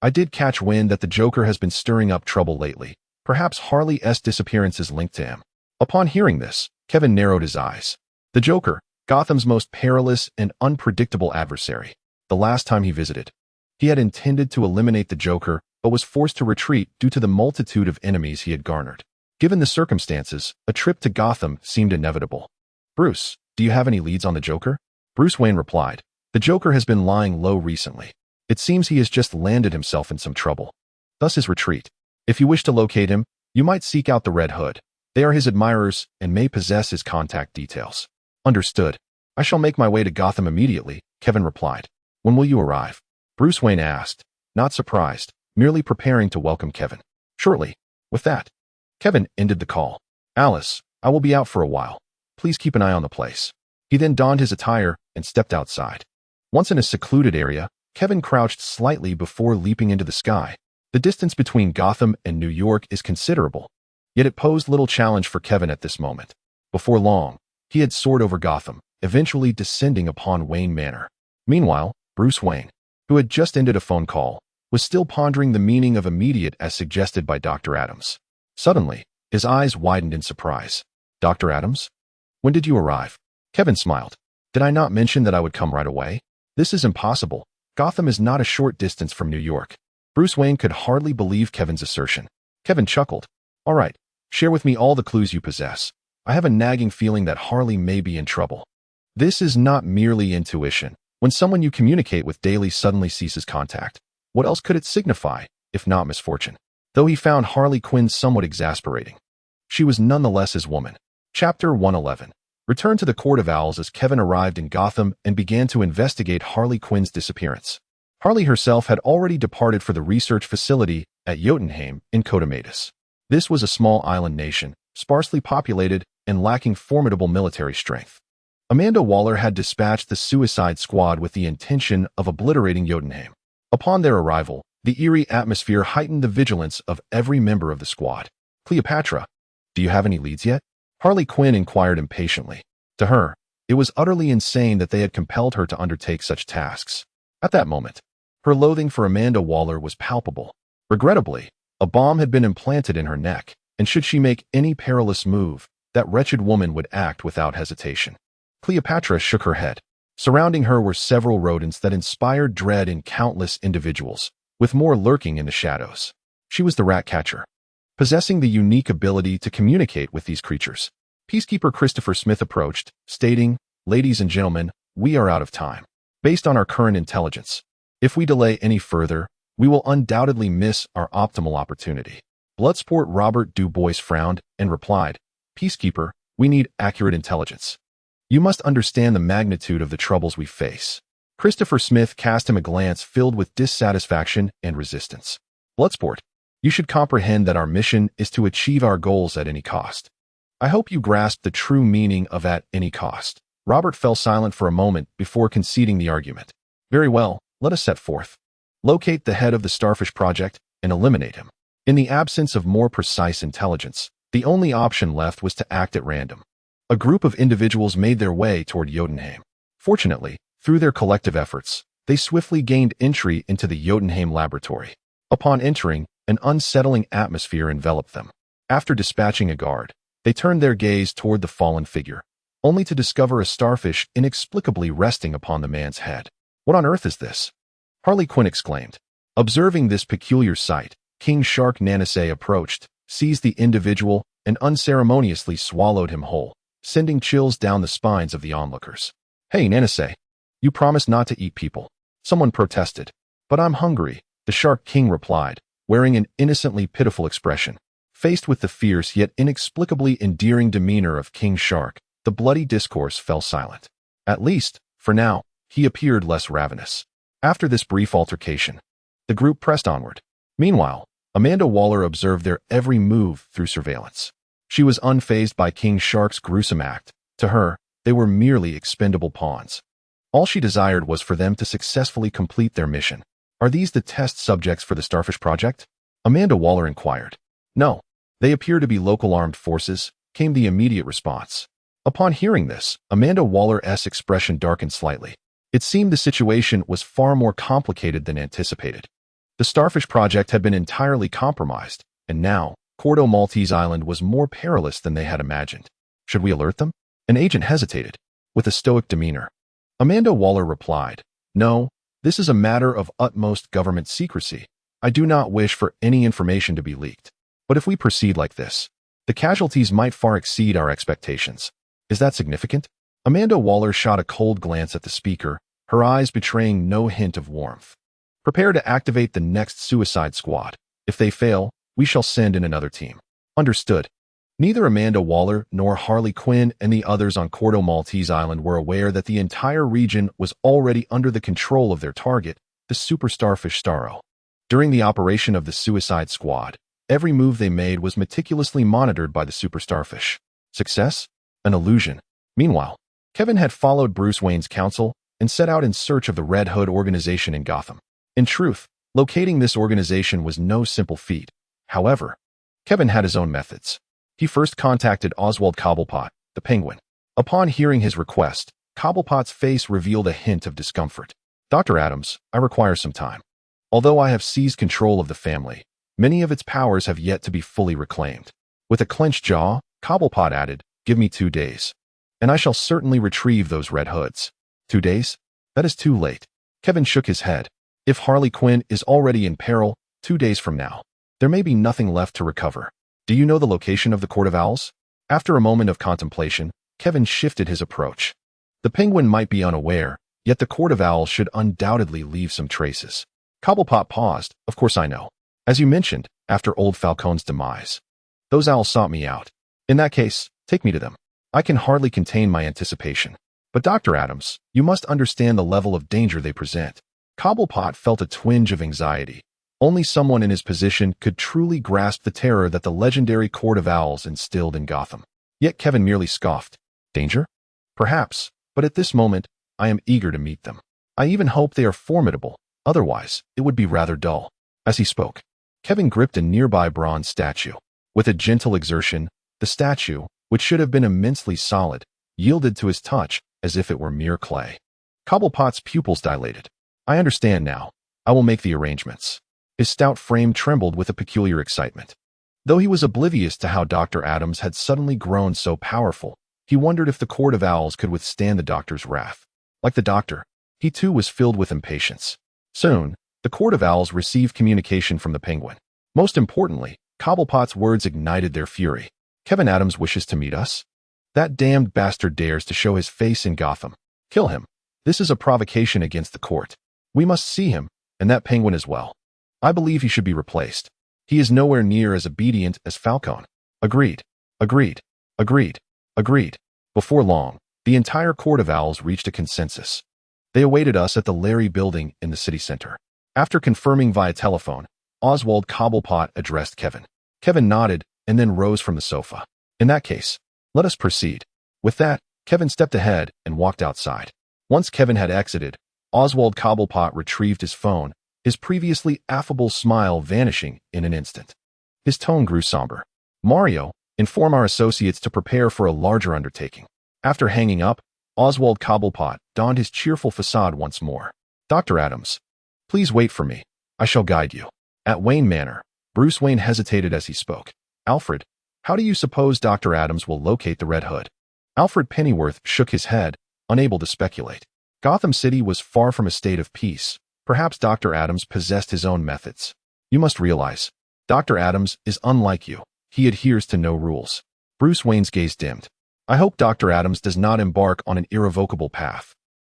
I did catch wind that the Joker has been stirring up trouble lately. Perhaps Harley's disappearance is linked to him." Upon hearing this, Kevin narrowed his eyes. The Joker, Gotham's most perilous and unpredictable adversary. The last time he visited, he had intended to eliminate the Joker, but was forced to retreat due to the multitude of enemies he had garnered. Given the circumstances, a trip to Gotham seemed inevitable. "Bruce, do you have any leads on the Joker?" Bruce Wayne replied. "The Joker has been lying low recently. It seems he has just landed himself in some trouble. Thus his retreat. If you wish to locate him, you might seek out the Red Hood. They are his admirers and may possess his contact details." "Understood. I shall make my way to Gotham immediately," Kevin replied. "When will you arrive?" Bruce Wayne asked, not surprised, merely preparing to welcome Kevin. "Shortly." With that, Kevin ended the call. "Alice, I will be out for a while. Please keep an eye on the place." He then donned his attire and stepped outside. Once in a secluded area, Kevin crouched slightly before leaping into the sky. The distance between Gotham and New York is considerable, yet it posed little challenge for Kevin at this moment. Before long, he had soared over Gotham, eventually descending upon Wayne Manor. Meanwhile, Bruce Wayne, who had just ended a phone call, was still pondering the meaning of immediate as suggested by Dr. Adams. Suddenly, his eyes widened in surprise. "Dr. Adams? When did you arrive?" Kevin smiled. "Did I not mention that I would come right away? This is impossible. Gotham is not a short distance from New York." Bruce Wayne could hardly believe Kevin's assertion. Kevin chuckled. "All right, share with me all the clues you possess. I have a nagging feeling that Harley may be in trouble." This is not merely intuition. When someone you communicate with daily suddenly ceases contact, what else could it signify, if not misfortune? Though he found Harley Quinn somewhat exasperating, she was nonetheless his woman. Chapter 111. Return to the Court of Owls as Kevin arrived in Gotham and began to investigate Harley Quinn's disappearance. Harley herself had already departed for the research facility at Jotunheim in Cotomatus. This was a small island nation, sparsely populated and lacking formidable military strength. Amanda Waller had dispatched the Suicide Squad with the intention of obliterating Jotunheim. Upon their arrival, the eerie atmosphere heightened the vigilance of every member of the squad. "Cleopatra, do you have any leads yet?" Harley Quinn inquired impatiently. To her, it was utterly insane that they had compelled her to undertake such tasks. At that moment, her loathing for Amanda Waller was palpable. Regrettably, a bomb had been implanted in her neck, and should she make any perilous move, that wretched woman would act without hesitation. Cleopatra shook her head. Surrounding her were several rodents that inspired dread in countless individuals, with more lurking in the shadows. She was the rat catcher, possessing the unique ability to communicate with these creatures. Peacekeeper Christopher Smith approached, stating, "Ladies and gentlemen, we are out of time. Based on our current intelligence, if we delay any further, we will undoubtedly miss our optimal opportunity." Bloodsport Robert Du Bois frowned and replied, "Peacekeeper, we need accurate intelligence. You must understand the magnitude of the troubles we face." Christopher Smith cast him a glance filled with dissatisfaction and resistance. "Bloodsport, you should comprehend that our mission is to achieve our goals at any cost. I hope you grasp the true meaning of at any cost." Robert fell silent for a moment before conceding the argument. "Very well, let us set forth. Locate the head of the Starfish Project and eliminate him." In the absence of more precise intelligence, the only option left was to act at random. A group of individuals made their way toward Jotunheim. Fortunately, through their collective efforts, they swiftly gained entry into the Jotunheim laboratory. Upon entering, an unsettling atmosphere enveloped them. After dispatching a guard, they turned their gaze toward the fallen figure, only to discover a starfish inexplicably resting upon the man's head. "What on earth is this?" Harley Quinn exclaimed. Observing this peculiar sight, King Shark Nanase approached, seized the individual, and unceremoniously swallowed him whole. sending chills down the spines of the onlookers. "Hey, Nanase, you promised not to eat people," someone protested. "But I'm hungry," the Shark King replied, wearing an innocently pitiful expression. Faced with the fierce yet inexplicably endearing demeanor of King Shark, the bloody discourse fell silent. At least, for now, he appeared less ravenous. After this brief altercation, the group pressed onward. Meanwhile, Amanda Waller observed their every move through surveillance. She was unfazed by King Shark's gruesome act. To her, they were merely expendable pawns. All she desired was for them to successfully complete their mission. "Are these the test subjects for the Starfish project?" Amanda Waller inquired. "No. They appear to be local armed forces," came the immediate response. Upon hearing this, Amanda Waller's expression darkened slightly. It seemed the situation was far more complicated than anticipated. The Starfish project had been entirely compromised, and now, Cordo Maltese Island was more perilous than they had imagined. "Should we alert them?" An agent hesitated. With a stoic demeanor, Amanda Waller replied, "No, this is a matter of utmost government secrecy. I do not wish for any information to be leaked. But if we proceed like this, the casualties might far exceed our expectations. Is that significant?" Amanda Waller shot a cold glance at the speaker, her eyes betraying no hint of warmth. "Prepare to activate the next suicide squad. If they fail, we shall send in another team." "Understood." Neither Amanda Waller nor Harley Quinn and the others on Cordo Maltese Island were aware that the entire region was already under the control of their target, the super starfish Starro. During the operation of the suicide squad, every move they made was meticulously monitored by the super starfish. Success? An illusion. Meanwhile, Kevin had followed Bruce Wayne's counsel and set out in search of the Red Hood organization in Gotham. In truth, locating this organization was no simple feat. However, Kevin had his own methods. He first contacted Oswald Cobblepot, the Penguin. Upon hearing his request, Cobblepot's face revealed a hint of discomfort. "Dr. Adams, I require some time. Although I have seized control of the family, many of its powers have yet to be fully reclaimed." With a clenched jaw, Cobblepot added, "Give me 2 days, and I shall certainly retrieve those Red Hoods." 2 days? That is too late. Kevin shook his head. If Harley Quinn is already in peril, 2 days from now, there may be nothing left to recover. "Do you know the location of the Court of Owls?" After a moment of contemplation, Kevin shifted his approach. The Penguin might be unaware, yet the Court of Owls should undoubtedly leave some traces. Cobblepot paused. "Of course I know. As you mentioned, after old Falcone's demise, those owls sought me out. In that case, take me to them." I can hardly contain my anticipation. "But Dr. Adams, you must understand the level of danger they present." Cobblepot felt a twinge of anxiety. Only someone in his position could truly grasp the terror that the legendary Court of Owls instilled in Gotham. Yet Kevin merely scoffed. "Danger? Perhaps, but at this moment, I am eager to meet them. I even hope they are formidable, otherwise, it would be rather dull." As he spoke, Kevin gripped a nearby bronze statue. With a gentle exertion, the statue, which should have been immensely solid, yielded to his touch as if it were mere clay. Cobblepot's pupils dilated. "I understand now. I will make the arrangements." His stout frame trembled with a peculiar excitement. Though he was oblivious to how Dr. Adams had suddenly grown so powerful, he wondered if the Court of Owls could withstand the doctor's wrath. Like the doctor, he too was filled with impatience. Soon, the Court of Owls received communication from the Penguin. Most importantly, Cobblepot's words ignited their fury. "Kevin Adams wishes to meet us? That damned bastard dares to show his face in Gotham. Kill him. This is a provocation against the court. We must see him, and that Penguin as well. I believe he should be replaced. He is nowhere near as obedient as Falcone." Agreed. Agreed. Agreed. Agreed. Before long, the entire Court of Owls reached a consensus. They awaited us at the Larry building in the city center. After confirming via telephone, Oswald Cobblepot addressed Kevin. Kevin nodded and then rose from the sofa. "In that case, let us proceed." With that, Kevin stepped ahead and walked outside. Once Kevin had exited, Oswald Cobblepot retrieved his phone, his previously affable smile vanishing in an instant. His tone grew somber. "Mario, inform our associates to prepare for a larger undertaking." After hanging up, Oswald Cobblepot donned his cheerful facade once more. "Dr. Adams, please wait for me. I shall guide you." At Wayne Manor, Bruce Wayne hesitated as he spoke. "Alfred, how do you suppose Dr. Adams will locate the Red Hood?" Alfred Pennyworth shook his head, unable to speculate. Gotham City was far from a state of peace. Perhaps Dr. Adams possessed his own methods. "You must realize, Dr. Adams is unlike you. He adheres to no rules." Bruce Wayne's gaze dimmed. I hope Dr. Adams does not embark on an irrevocable path.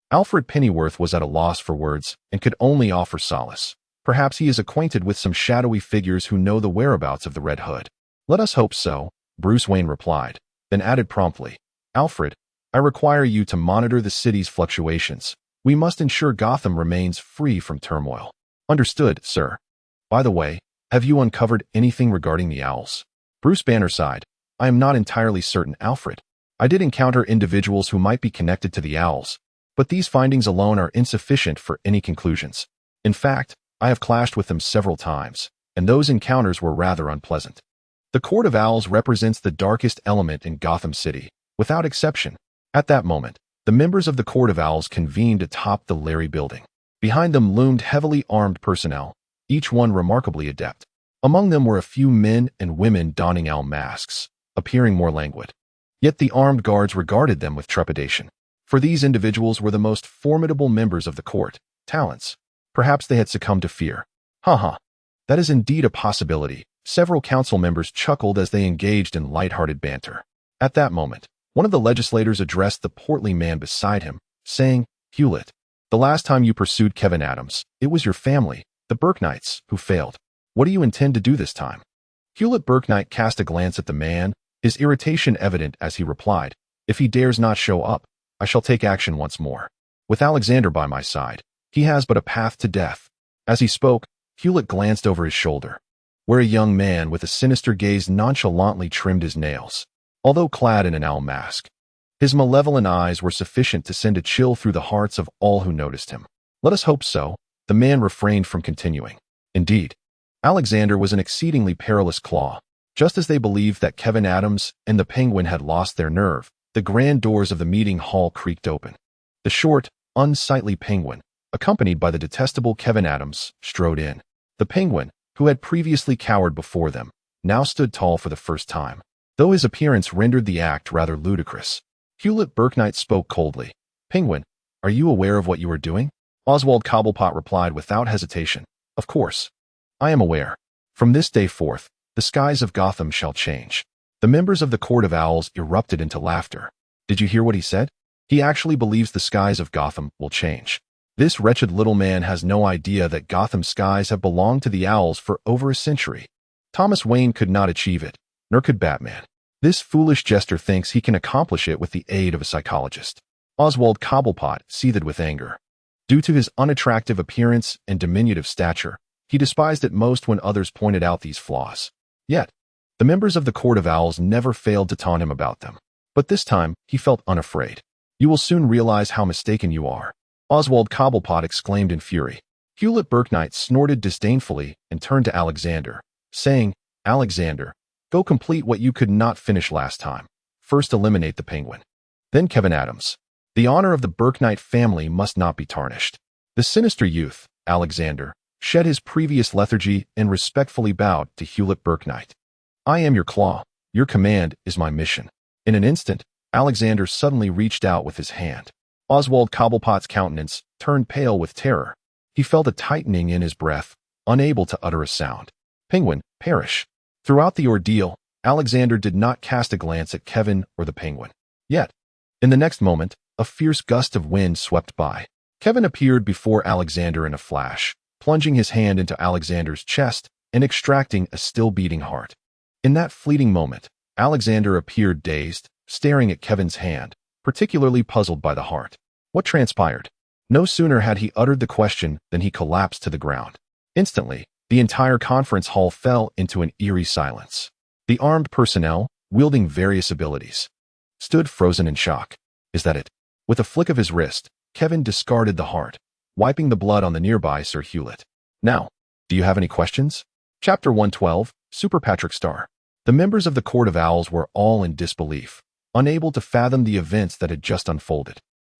Alfred Pennyworth was at a loss for words and could only offer solace. Perhaps he is acquainted with some shadowy figures who know the whereabouts of the Red Hood. Let us hope so, Bruce Wayne replied, then added promptly, Alfred, I require you to monitor the city's fluctuations. We must ensure Gotham remains free from turmoil. Understood, sir. By the way, have you uncovered anything regarding the owls? Bruce Banner sighed. I am not entirely certain, Alfred. I did encounter individuals who might be connected to the owls, but these findings alone are insufficient for any conclusions. In fact, I have clashed with them several times, and those encounters were rather unpleasant. The Court of Owls represents the darkest element in Gotham City, without exception. At that moment, the members of the Court of Owls convened atop the Larry building. Behind them loomed heavily armed personnel, each one remarkably adept. Among them were a few men and women donning owl masks, appearing more languid. Yet the armed guards regarded them with trepidation. For these individuals were the most formidable members of the court, talents. Perhaps they had succumbed to fear. That is indeed a possibility. Several council members chuckled as they engaged in light-hearted banter. At that moment, one of the legislators addressed the portly man beside him, saying, Hewlett, the last time you pursued Kevin Adams, it was your family, the Burknights, who failed. What do you intend to do this time? Hewlett Burknight cast a glance at the man, his irritation evident as he replied, If he dares not show up, I shall take action once more. With Alexander by my side, he has but a path to death. As he spoke, Hewlett glanced over his shoulder, where a young man with a sinister gaze nonchalantly trimmed his nails, although clad in an owl mask. His malevolent eyes were sufficient to send a chill through the hearts of all who noticed him. Let us hope so. The man refrained from continuing. Indeed, Alexander was an exceedingly perilous claw. Just as they believed that Kevin Adams and the Penguin had lost their nerve, the grand doors of the meeting hall creaked open. The short, unsightly Penguin, accompanied by the detestable Kevin Adams, strode in. The Penguin, who had previously cowered before them, now stood tall for the first time, though his appearance rendered the act rather ludicrous. Hewlett Burknight spoke coldly. Penguin, are you aware of what you are doing? Oswald Cobblepot replied without hesitation. Of course. I am aware. From this day forth, the skies of Gotham shall change. The members of the Court of Owls erupted into laughter. Did you hear what he said? He actually believes the skies of Gotham will change. This wretched little man has no idea that Gotham's skies have belonged to the owls for over a century. Thomas Wayne could not achieve it, nor could Batman. This foolish jester thinks he can accomplish it with the aid of a psychologist. Oswald Cobblepot seethed with anger. Due to his unattractive appearance and diminutive stature, he despised it most when others pointed out these flaws. Yet, the members of the Court of Owls never failed to taunt him about them. But this time, he felt unafraid. You will soon realize how mistaken you are, Oswald Cobblepot exclaimed in fury. Hewlett Burknight snorted disdainfully and turned to Alexander, saying, Alexander, go complete what you could not finish last time. First eliminate the Penguin. Then Kevin Adams. The honor of the Burknight family must not be tarnished. The sinister youth, Alexander, shed his previous lethargy and respectfully bowed to Hewlett Burknight. I am your claw. Your command is my mission. In an instant, Alexander suddenly reached out with his hand. Oswald Cobblepot's countenance turned pale with terror. He felt a tightening in his breath, unable to utter a sound. Penguin, perish. Throughout the ordeal, Alexander did not cast a glance at Kevin or the Penguin. Yet, in the next moment, a fierce gust of wind swept by. Kevin appeared before Alexander in a flash, plunging his hand into Alexander's chest and extracting a still-beating heart. In that fleeting moment, Alexander appeared dazed, staring at Kevin's hand, particularly puzzled by the heart. What transpired? No sooner had he uttered the question than he collapsed to the ground. Instantly, the entire conference hall fell into an eerie silence. The armed personnel, wielding various abilities, stood frozen in shock. Is that it? With a flick of his wrist, Kevin discarded the heart, wiping the blood on the nearby Sir Hewlett. Now, do you have any questions? Chapter 112, Super Patrick Star. The members of the Court of Owls were all in disbelief, unable to fathom the events that had just unfolded.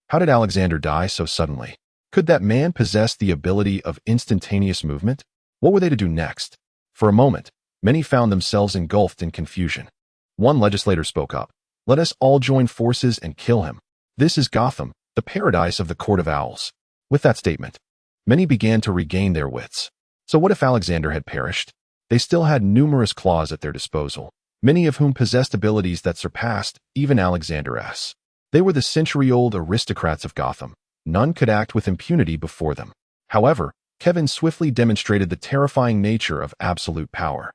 How did Alexander die so suddenly? Could that man possess the ability of instantaneous movement? What were they to do next? For a moment, many found themselves engulfed in confusion. One legislator spoke up. Let us all join forces and kill him. This is Gotham, the paradise of the Court of Owls. With that statement, many began to regain their wits. So what if Alexander had perished? They still had numerous claws at their disposal. many of whom possessed abilities that surpassed even Alexander's. They were the century-old aristocrats of Gotham. None could act with impunity before them. However, Kevin swiftly demonstrated the terrifying nature of absolute power.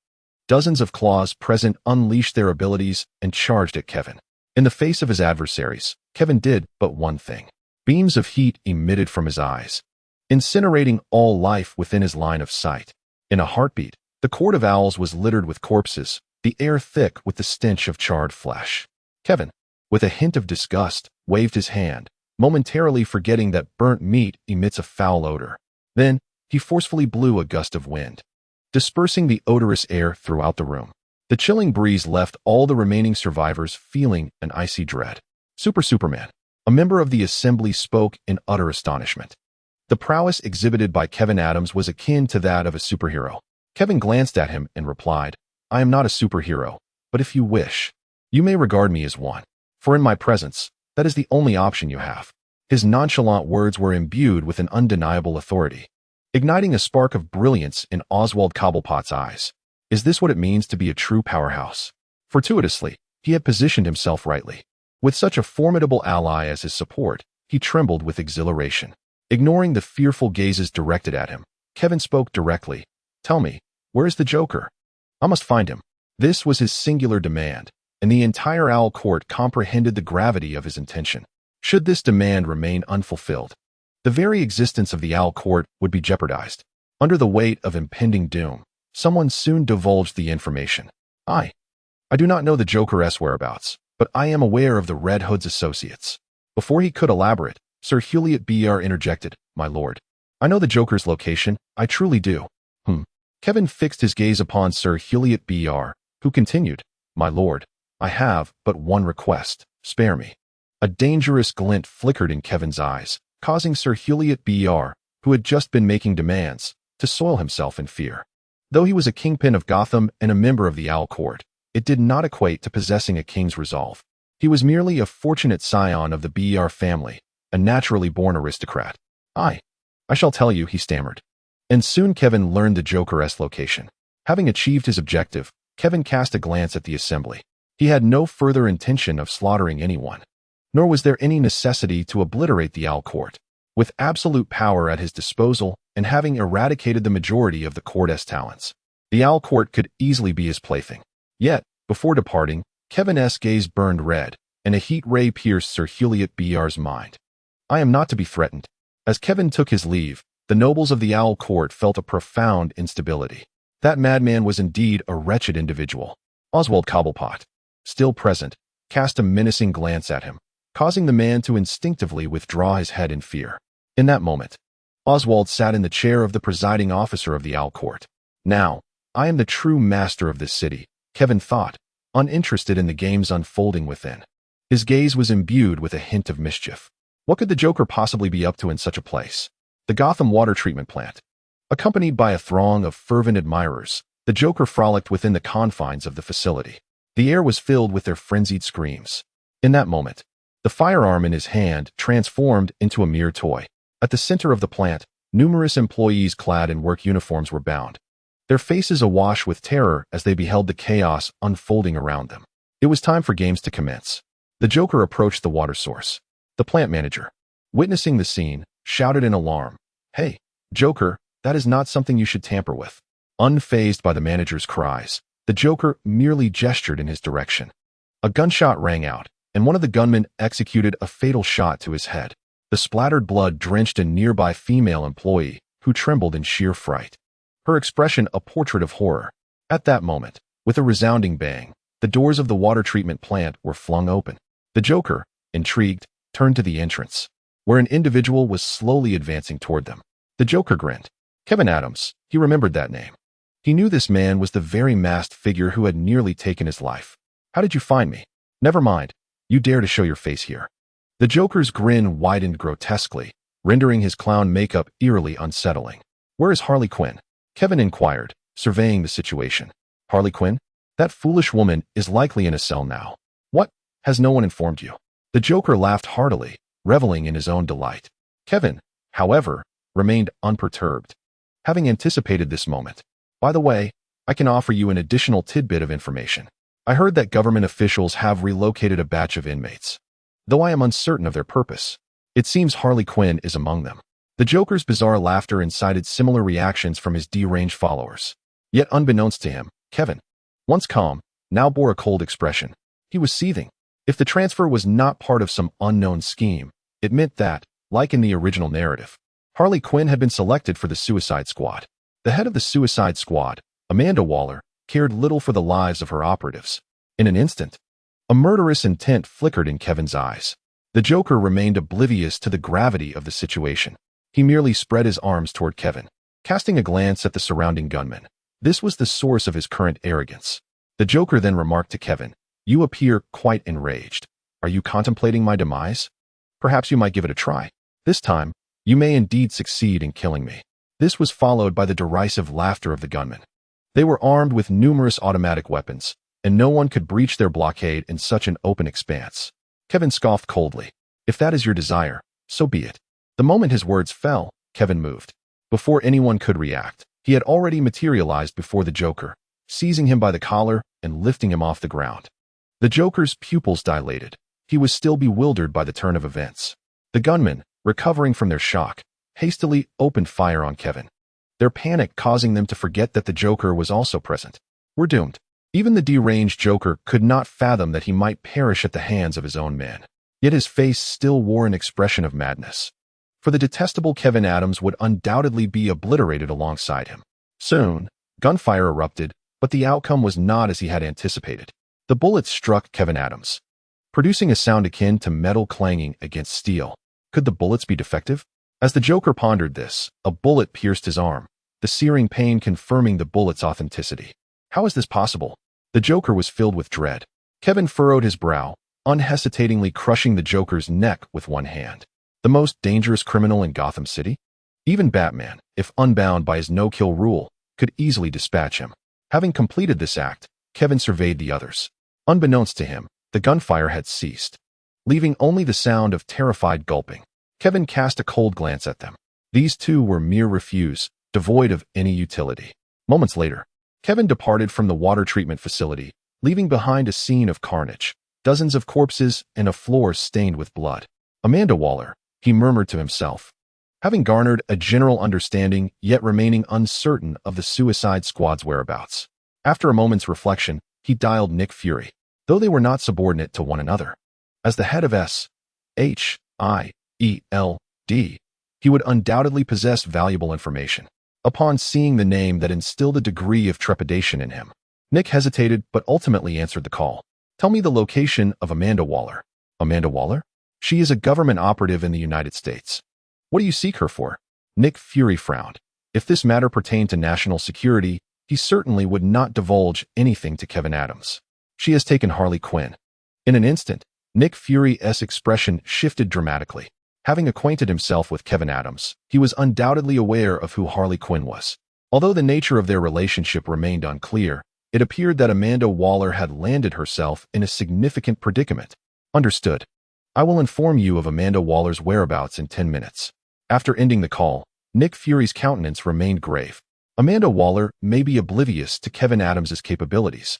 Dozens of claws present unleashed their abilities and charged at Kevin. In the face of his adversaries, Kevin did but one thing. Beams of heat emitted from his eyes, incinerating all life within his line of sight. In a heartbeat, the Court of Owls was littered with corpses, the air thick with the stench of charred flesh. Kevin, with a hint of disgust, waved his hand, momentarily forgetting that burnt meat emits a foul odor. Then, he forcefully blew a gust of wind, dispersing the odorous air throughout the room. The chilling breeze left all the remaining survivors feeling an icy dread. Superman, a member of the assembly, spoke in utter astonishment. The prowess exhibited by Kevin Adams was akin to that of a superhero. Kevin glanced at him and replied, "I am not a superhero, but if you wish, you may regard me as one. For in my presence, that is the only option you have." His nonchalant words were imbued with an undeniable authority, igniting a spark of brilliance in Oswald Cobblepot's eyes. Is this what it means to be a true powerhouse? Fortuitously, he had positioned himself rightly. With such a formidable ally as his support, he trembled with exhilaration. Ignoring the fearful gazes directed at him, Kevin spoke directly. "Tell me, where is the Joker? I must find him." This was his singular demand, and the entire Owl Court comprehended the gravity of his intention. Should this demand remain unfulfilled, the very existence of the Owl Court would be jeopardized. Under the weight of impending doom, someone soon divulged the information. I do not know the Joker's whereabouts, but I am aware of the Red Hood's associates." Before he could elaborate, Sir Hewlett B.R. interjected, "My lord, I know the Joker's location, I truly do." Kevin fixed his gaze upon Sir Hewlett B.R., who continued, "My lord, I have but one request, spare me." A dangerous glint flickered in Kevin's eyes, causing Sir Hewlett B.R., who had just been making demands, to soil himself in fear. Though he was a kingpin of Gotham and a member of the Owl Court, it did not equate to possessing a king's resolve. He was merely a fortunate scion of the B.R. family, a naturally born aristocrat. I shall tell you," he stammered. And soon Kevin learned the Joker's location. Having achieved his objective, Kevin cast a glance at the assembly. He had no further intention of slaughtering anyone, nor was there any necessity to obliterate the Owl Court. With absolute power at his disposal and having eradicated the majority of the court's talents, the Owl Court could easily be his plaything. Yet, before departing, Kevin's gaze burned red, and a heat ray pierced Sir Hewlett B.R.'s mind. "I am not to be threatened." As Kevin took his leave, the nobles of the Owl Court felt a profound instability. That madman was indeed a wretched individual. Oswald Cobblepot, still present, cast a menacing glance at him, causing the man to instinctively withdraw his head in fear. In that moment, Oswald sat in the chair of the presiding officer of the Owl Court. "Now, I am the true master of this city," Kevin thought, uninterested in the games unfolding within. His gaze was imbued with a hint of mischief. What could the Joker possibly be up to in such a place? The Gotham water treatment plant. Accompanied by a throng of fervent admirers, the Joker frolicked within the confines of the facility. The air was filled with their frenzied screams. In that moment, the firearm in his hand transformed into a mere toy. At the center of the plant, numerous employees clad in work uniforms were bound, their faces awash with terror as they beheld the chaos unfolding around them. It was time for games to commence. The Joker approached the water source. The plant manager, witnessing the scene, shouted in alarm, "Hey, Joker, that is not something you should tamper with." Unfazed by the manager's cries, the Joker merely gestured in his direction. A gunshot rang out, and one of the gunmen executed a fatal shot to his head. The splattered blood drenched a nearby female employee, who trembled in sheer fright, her expression a portrait of horror. At that moment, with a resounding bang, the doors of the water treatment plant were flung open. The Joker, intrigued, turned to the entrance, where an individual was slowly advancing toward them. The Joker grinned. Kevin Adams, he remembered that name. He knew this man was the very masked figure who had nearly taken his life. "How did you find me?" "Never mind. You dare to show your face here." The Joker's grin widened grotesquely, rendering his clown makeup eerily unsettling. "Where is Harley Quinn?" Kevin inquired, surveying the situation. "Harley Quinn? That foolish woman is likely in a cell now." "What? Has no one informed you?" The Joker laughed heartily, reveling in his own delight. Kevin, however, remained unperturbed, having anticipated this moment. "By the way, I can offer you an additional tidbit of information. I heard that government officials have relocated a batch of inmates, though I am uncertain of their purpose. It seems Harley Quinn is among them. The Joker's bizarre laughter incited similar reactions from his deranged followers. Yet unbeknownst to him, Kevin, once calm, now bore a cold expression. He was seething. If the transfer was not part of some unknown scheme, it meant that, like in the original narrative, Harley Quinn had been selected for the Suicide Squad. The head of the Suicide Squad, Amanda Waller, cared little for the lives of her operatives. In an instant, a murderous intent flickered in Kevin's eyes. The Joker remained oblivious to the gravity of the situation. He merely spread his arms toward Kevin, casting a glance at the surrounding gunmen. This was the source of his current arrogance. The Joker then remarked to Kevin, "You appear quite enraged. Are you contemplating my demise? Perhaps you might give it a try. This time, you may indeed succeed in killing me." This was followed by the derisive laughter of the gunmen. They were armed with numerous automatic weapons, and no one could breach their blockade in such an open expanse. Kevin scoffed coldly. "If that is your desire, so be it." The moment his words fell, Kevin moved. Before anyone could react, he had already materialized before the Joker, seizing him by the collar and lifting him off the ground. The Joker's pupils dilated. He was still bewildered by the turn of events. The gunmen, recovering from their shock, hastily opened fire on Kevin, their panic causing them to forget that the Joker was also present. "We're doomed." Even the deranged Joker could not fathom that he might perish at the hands of his own men. Yet his face still wore an expression of madness. For the detestable Kevin Adams would undoubtedly be obliterated alongside him. Soon, gunfire erupted, but the outcome was not as he had anticipated. The bullets struck Kevin Adams, producing a sound akin to metal clanging against steel. Could the bullets be defective? As the Joker pondered this, a bullet pierced his arm, the searing pain confirming the bullet's authenticity. How is this possible? The Joker was filled with dread. Kevin furrowed his brow, unhesitatingly crushing the Joker's neck with one hand. The most dangerous criminal in Gotham City? Even Batman, if unbound by his no-kill rule, could easily dispatch him. Having completed this act, Kevin surveyed the others. Unbeknownst to him, the gunfire had ceased, leaving only the sound of terrified gulping. Kevin cast a cold glance at them. These two were mere refuse, devoid of any utility. Moments later, Kevin departed from the water treatment facility, leaving behind a scene of carnage, dozens of corpses and a floor stained with blood. Amanda Waller, he murmured to himself. Having garnered a general understanding, yet remaining uncertain of the Suicide Squad's whereabouts. After a moment's reflection, he dialed Nick Fury, though they were not subordinate to one another. As the head of SHIELD, he would undoubtedly possess valuable information. Upon seeing the name that instilled a degree of trepidation in him, Nick hesitated but ultimately answered the call. "Tell me the location of Amanda Waller." "Amanda Waller? She is a government operative in the United States. What do you seek her for?" Nick Fury frowned. If this matter pertained to national security, he certainly would not divulge anything to Kevin Adams. "She has taken Harley Quinn." In an instant, Nick Fury's expression shifted dramatically. Having acquainted himself with Kevin Adams, he was undoubtedly aware of who Harley Quinn was. Although the nature of their relationship remained unclear, it appeared that Amanda Waller had landed herself in a significant predicament. "Understood. I will inform you of Amanda Waller's whereabouts in 10 minutes. After ending the call, Nick Fury's countenance remained grave. Amanda Waller may be oblivious to Kevin Adams's capabilities,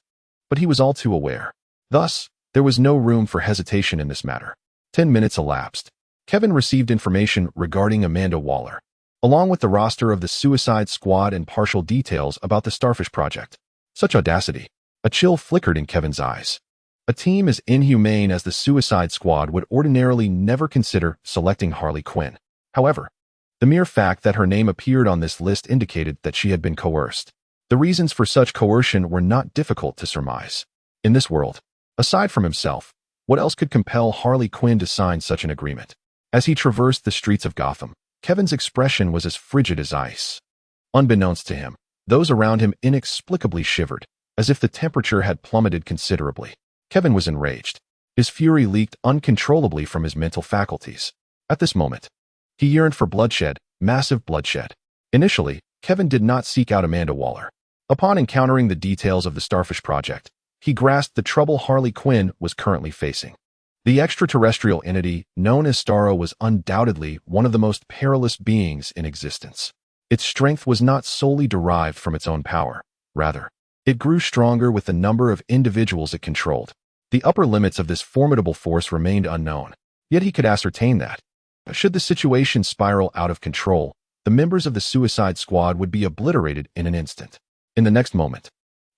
but he was all too aware. Thus, there was no room for hesitation in this matter. 10 minutes elapsed. Kevin received information regarding Amanda Waller, along with the roster of the Suicide Squad and partial details about the Starfish Project. Such audacity. A chill flickered in Kevin's eyes. A team as inhumane as the Suicide Squad would ordinarily never consider selecting Harley Quinn. However, the mere fact that her name appeared on this list indicated that she had been coerced. The reasons for such coercion were not difficult to surmise. In this world, aside from himself, what else could compel Harley Quinn to sign such an agreement? As he traversed the streets of Gotham, Kevin's expression was as frigid as ice. Unbeknownst to him, those around him inexplicably shivered, as if the temperature had plummeted considerably. Kevin was enraged. His fury leaked uncontrollably from his mental faculties. At this moment, he yearned for bloodshed, massive bloodshed. Initially, Kevin did not seek out Amanda Waller. Upon encountering the details of the Starfish Project, he grasped the trouble Harley Quinn was currently facing. The extraterrestrial entity known as Starro was undoubtedly one of the most perilous beings in existence. Its strength was not solely derived from its own power. Rather, It grew stronger with the number of individuals it controlled. The upper limits of this formidable force remained unknown, yet he could ascertain that, should the situation spiral out of control, the members of the Suicide Squad would be obliterated in an instant. In the next moment,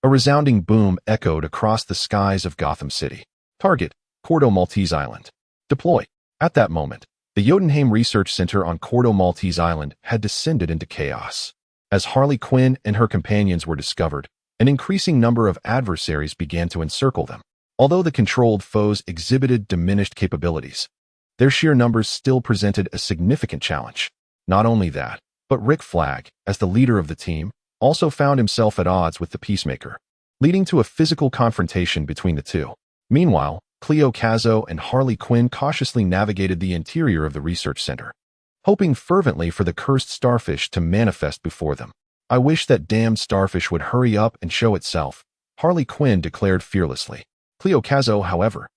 a resounding boom echoed across the skies of Gotham City. Target, Cordo Maltese Island. Deploy. At that moment, the Jotunheim Research Center on Cordo Maltese Island had descended into chaos. As Harley Quinn and her companions were discovered, an increasing number of adversaries began to encircle them. Although the controlled foes exhibited diminished capabilities, their sheer numbers still presented a significant challenge. Not only that, but Rick Flag, as the leader of the team, also found himself at odds with the Peacemaker, leading to a physical confrontation between the two. Meanwhile, Cleo Cazo and Harley Quinn cautiously navigated the interior of the research center, hoping fervently for the cursed starfish to manifest before them. "I wish that damned starfish would hurry up and show itself," Harley Quinn declared fearlessly. Cleo Cazo, however,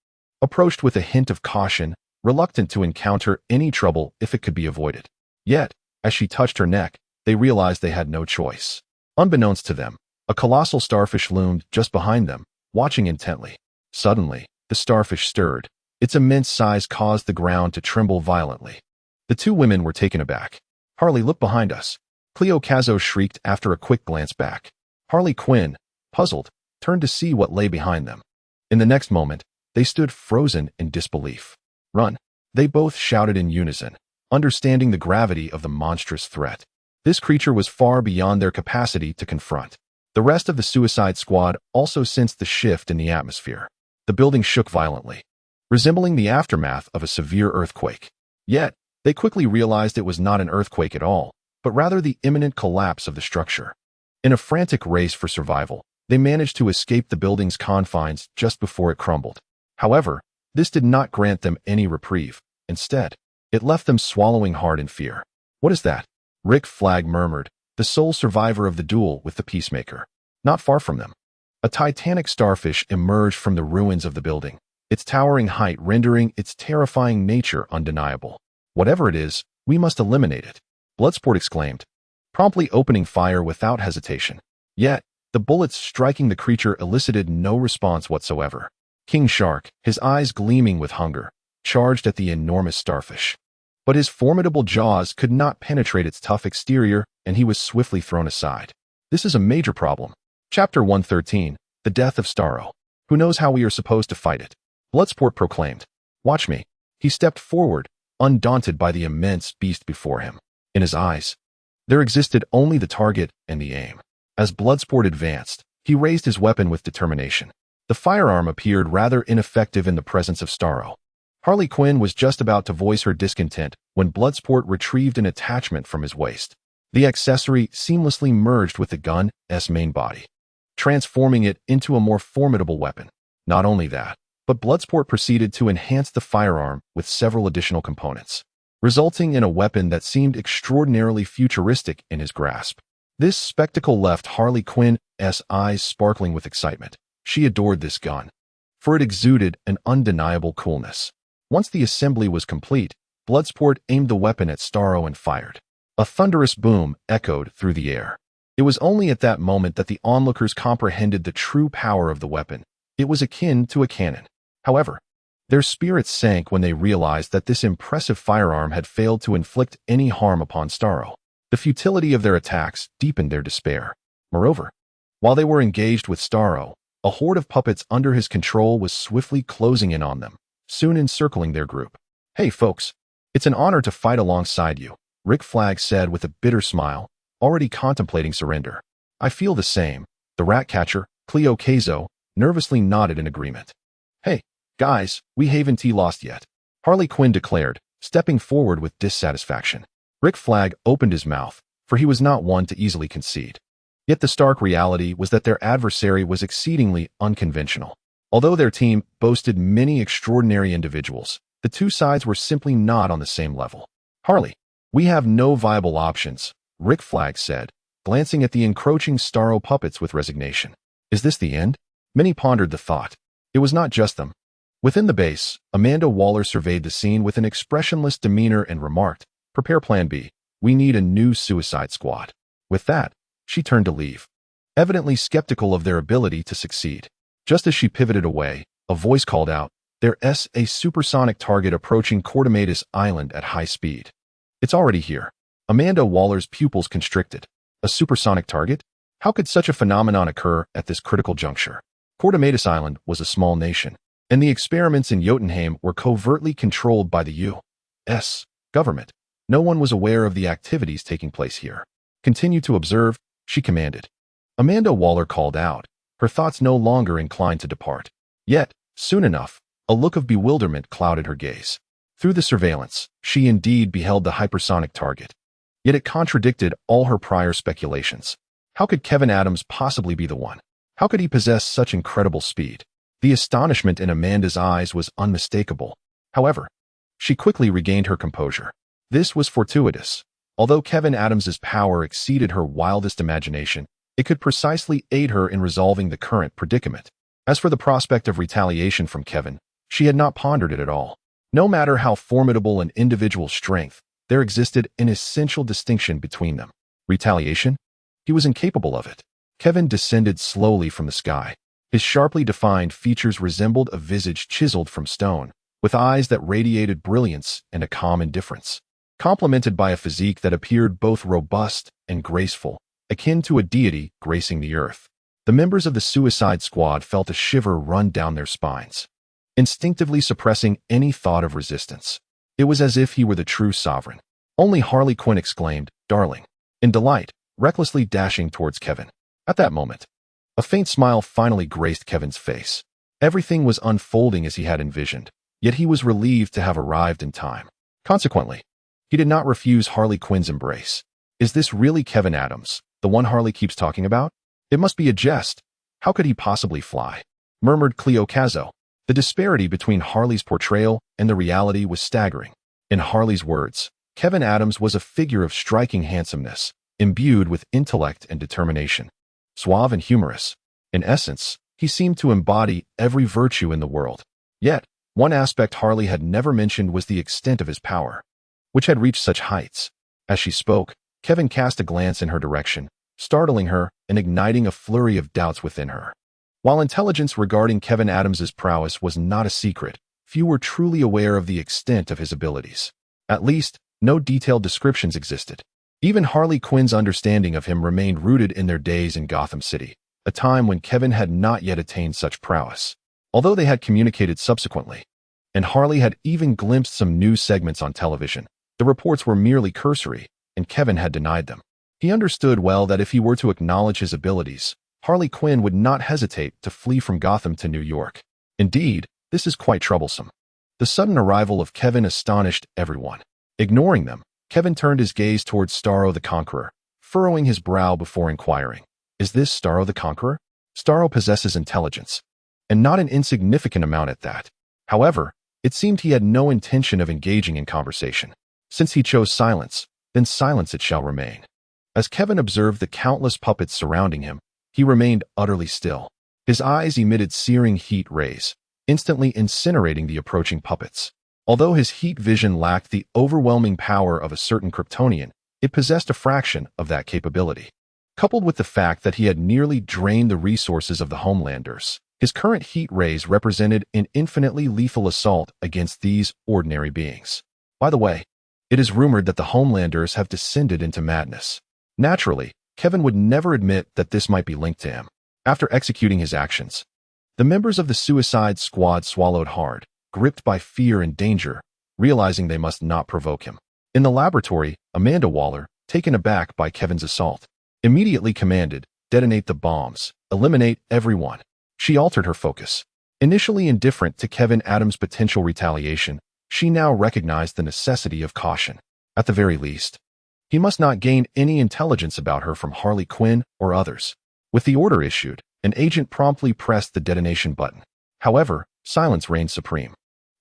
approached with a hint of caution, reluctant to encounter any trouble if it could be avoided. Yet, as she touched her neck, they realized they had no choice. Unbeknownst to them, a colossal starfish loomed just behind them, watching intently. Suddenly, the starfish stirred. Its immense size caused the ground to tremble violently. The two women were taken aback. "Harley, look behind us," Cleo Cazo shrieked after a quick glance back. Harley Quinn, puzzled, turned to see what lay behind them. In the next moment, they stood frozen in disbelief. "Run!" they both shouted in unison, understanding the gravity of the monstrous threat. This creature was far beyond their capacity to confront. The rest of the Suicide Squad also sensed the shift in the atmosphere. The building shook violently, resembling the aftermath of a severe earthquake. Yet, they quickly realized it was not an earthquake at all, but rather the imminent collapse of the structure. In a frantic race for survival, they managed to escape the building's confines just before it crumbled. However, this did not grant them any reprieve. Instead, it left them swallowing hard in fear. "What is that?" Rick Flag murmured, the sole survivor of the duel with the Peacemaker. Not far from them, a titanic starfish emerged from the ruins of the building, its towering height rendering its terrifying nature undeniable. "Whatever it is, we must eliminate it," Bloodsport exclaimed, promptly opening fire without hesitation. Yet, the bullets striking the creature elicited no response whatsoever. King Shark, his eyes gleaming with hunger, charged at the enormous starfish. But his formidable jaws could not penetrate its tough exterior, and he was swiftly thrown aside. "This is a major problem." Chapter 113, The Death of Starro. "Who knows how we are supposed to fight it?" Bloodsport proclaimed. "Watch me." He stepped forward, undaunted by the immense beast before him. In his eyes, there existed only the target and the aim. As Bloodsport advanced, he raised his weapon with determination. The firearm appeared rather ineffective in the presence of Starro. Harley Quinn was just about to voice her discontent when Bloodsport retrieved an attachment from his waist. The accessory seamlessly merged with the gun's main body, transforming it into a more formidable weapon. Not only that, but Bloodsport proceeded to enhance the firearm with several additional components, resulting in a weapon that seemed extraordinarily futuristic in his grasp. This spectacle left Harley Quinn's eyes sparkling with excitement. She adored this gun, for it exuded an undeniable coolness. Once the assembly was complete, Bloodsport aimed the weapon at Starro and fired. A thunderous boom echoed through the air. It was only at that moment that the onlookers comprehended the true power of the weapon. It was akin to a cannon. However, their spirits sank when they realized that this impressive firearm had failed to inflict any harm upon Starro. The futility of their attacks deepened their despair. Moreover, while they were engaged with Starro, a horde of puppets under his control was swiftly closing in on them, soon encircling their group. "Hey folks, it's an honor to fight alongside you," Rick Flag said with a bitter smile, already contemplating surrender. "I feel the same," the Ratcatcher, Cleo Cazo, nervously nodded in agreement. "Hey, guys, we haven't lost yet," Harley Quinn declared, stepping forward with dissatisfaction. Rick Flag opened his mouth, for he was not one to easily concede. Yet the stark reality was that their adversary was exceedingly unconventional. Although their team boasted many extraordinary individuals, the two sides were simply not on the same level. "Harley, we have no viable options," Rick Flag said, glancing at the encroaching Starro puppets with resignation. "Is this the end?" Many pondered the thought. It was not just them. Within the base, Amanda Waller surveyed the scene with an expressionless demeanor and remarked, "Prepare Plan B. We need a new Suicide Squad." With that, she turned to leave. evidently skeptical of their ability to succeed. Just as she pivoted away, a voice called out, "There's a supersonic target approaching Cordomatus Island at high speed." "It's already here." Amanda Waller's pupils constricted. A supersonic target? How could such a phenomenon occur at this critical juncture? Cordomatus Island was a small nation, and the experiments in Jotunheim were covertly controlled by the U.S. government. No one was aware of the activities taking place here. "Continue to observe," she commanded. Amanda Waller called out, her thoughts no longer inclined to depart. Yet, soon enough, a look of bewilderment clouded her gaze. Through the surveillance, she indeed beheld the hypersonic target. Yet it contradicted all her prior speculations. How could Kevin Adams possibly be the one? How could he possess such incredible speed? The astonishment in Amanda's eyes was unmistakable. However, she quickly regained her composure. This was fortuitous. Although Kevin Adams's power exceeded her wildest imagination, it could precisely aid her in resolving the current predicament. As for the prospect of retaliation from Kevin, she had not pondered it at all. No matter how formidable an individual's strength, there existed an essential distinction between them. Retaliation? He was incapable of it. Kevin descended slowly from the sky. His sharply defined features resembled a visage chiseled from stone, with eyes that radiated brilliance and a calm indifference, complemented by a physique that appeared both robust and graceful, akin to a deity gracing the earth. The members of the Suicide Squad felt a shiver run down their spines, instinctively suppressing any thought of resistance. It was as if he were the true sovereign. Only Harley Quinn exclaimed, "Darling," in delight, recklessly dashing towards Kevin. At that moment, a faint smile finally graced Kevin's face. Everything was unfolding as he had envisioned, yet he was relieved to have arrived in time. Consequently, he did not refuse Harley Quinn's embrace. Is this really Kevin Adams, the one Harley keeps talking about? It must be a jest. How could he possibly fly? Murmured Cleo Cazo. The disparity between Harley's portrayal and the reality was staggering. In Harley's words, Kevin Adams was a figure of striking handsomeness, imbued with intellect and determination. Suave and humorous. In essence, he seemed to embody every virtue in the world. Yet, one aspect Harley had never mentioned was the extent of his power, which had reached such heights. As she spoke, Kevin cast a glance in her direction, startling her and igniting a flurry of doubts within her. While intelligence regarding Kevin Adams's prowess was not a secret, few were truly aware of the extent of his abilities. At least, no detailed descriptions existed. Even Harley Quinn's understanding of him remained rooted in their days in Gotham City, a time when Kevin had not yet attained such prowess, although they had communicated subsequently. And Harley had even glimpsed some news segments on television. The reports were merely cursory, and Kevin had denied them. He understood well that if he were to acknowledge his abilities, Harley Quinn would not hesitate to flee from Gotham to New York. Indeed, this is quite troublesome. The sudden arrival of Kevin astonished everyone. Ignoring them, Kevin turned his gaze towards Starro the Conqueror, furrowing his brow before inquiring, "Is this Starro the Conqueror?" Starro possesses intelligence, and not an insignificant amount at that. However, it seemed he had no intention of engaging in conversation. Since he chose silence, then silence it shall remain. As Kevin observed the countless puppets surrounding him, he remained utterly still. His eyes emitted searing heat rays, instantly incinerating the approaching puppets. Although his heat vision lacked the overwhelming power of a certain Kryptonian, it possessed a fraction of that capability. Coupled with the fact that he had nearly drained the resources of the Homelanders, his current heat rays represented an infinitely lethal assault against these ordinary beings. By the way, it is rumored that the Homelanders have descended into madness. Naturally, Kevin would never admit that this might be linked to him. After executing his actions, the members of the Suicide Squad swallowed hard, gripped by fear and danger, realizing they must not provoke him. In the laboratory, Amanda Waller, taken aback by Kevin's assault, immediately commanded, "Detonate the bombs, eliminate everyone." She altered her focus. Initially indifferent to Kevin Adams' potential retaliation, she now recognized the necessity of caution. At the very least, he must not gain any intelligence about her from Harley Quinn or others. With the order issued, an agent promptly pressed the detonation button. However, silence reigned supreme.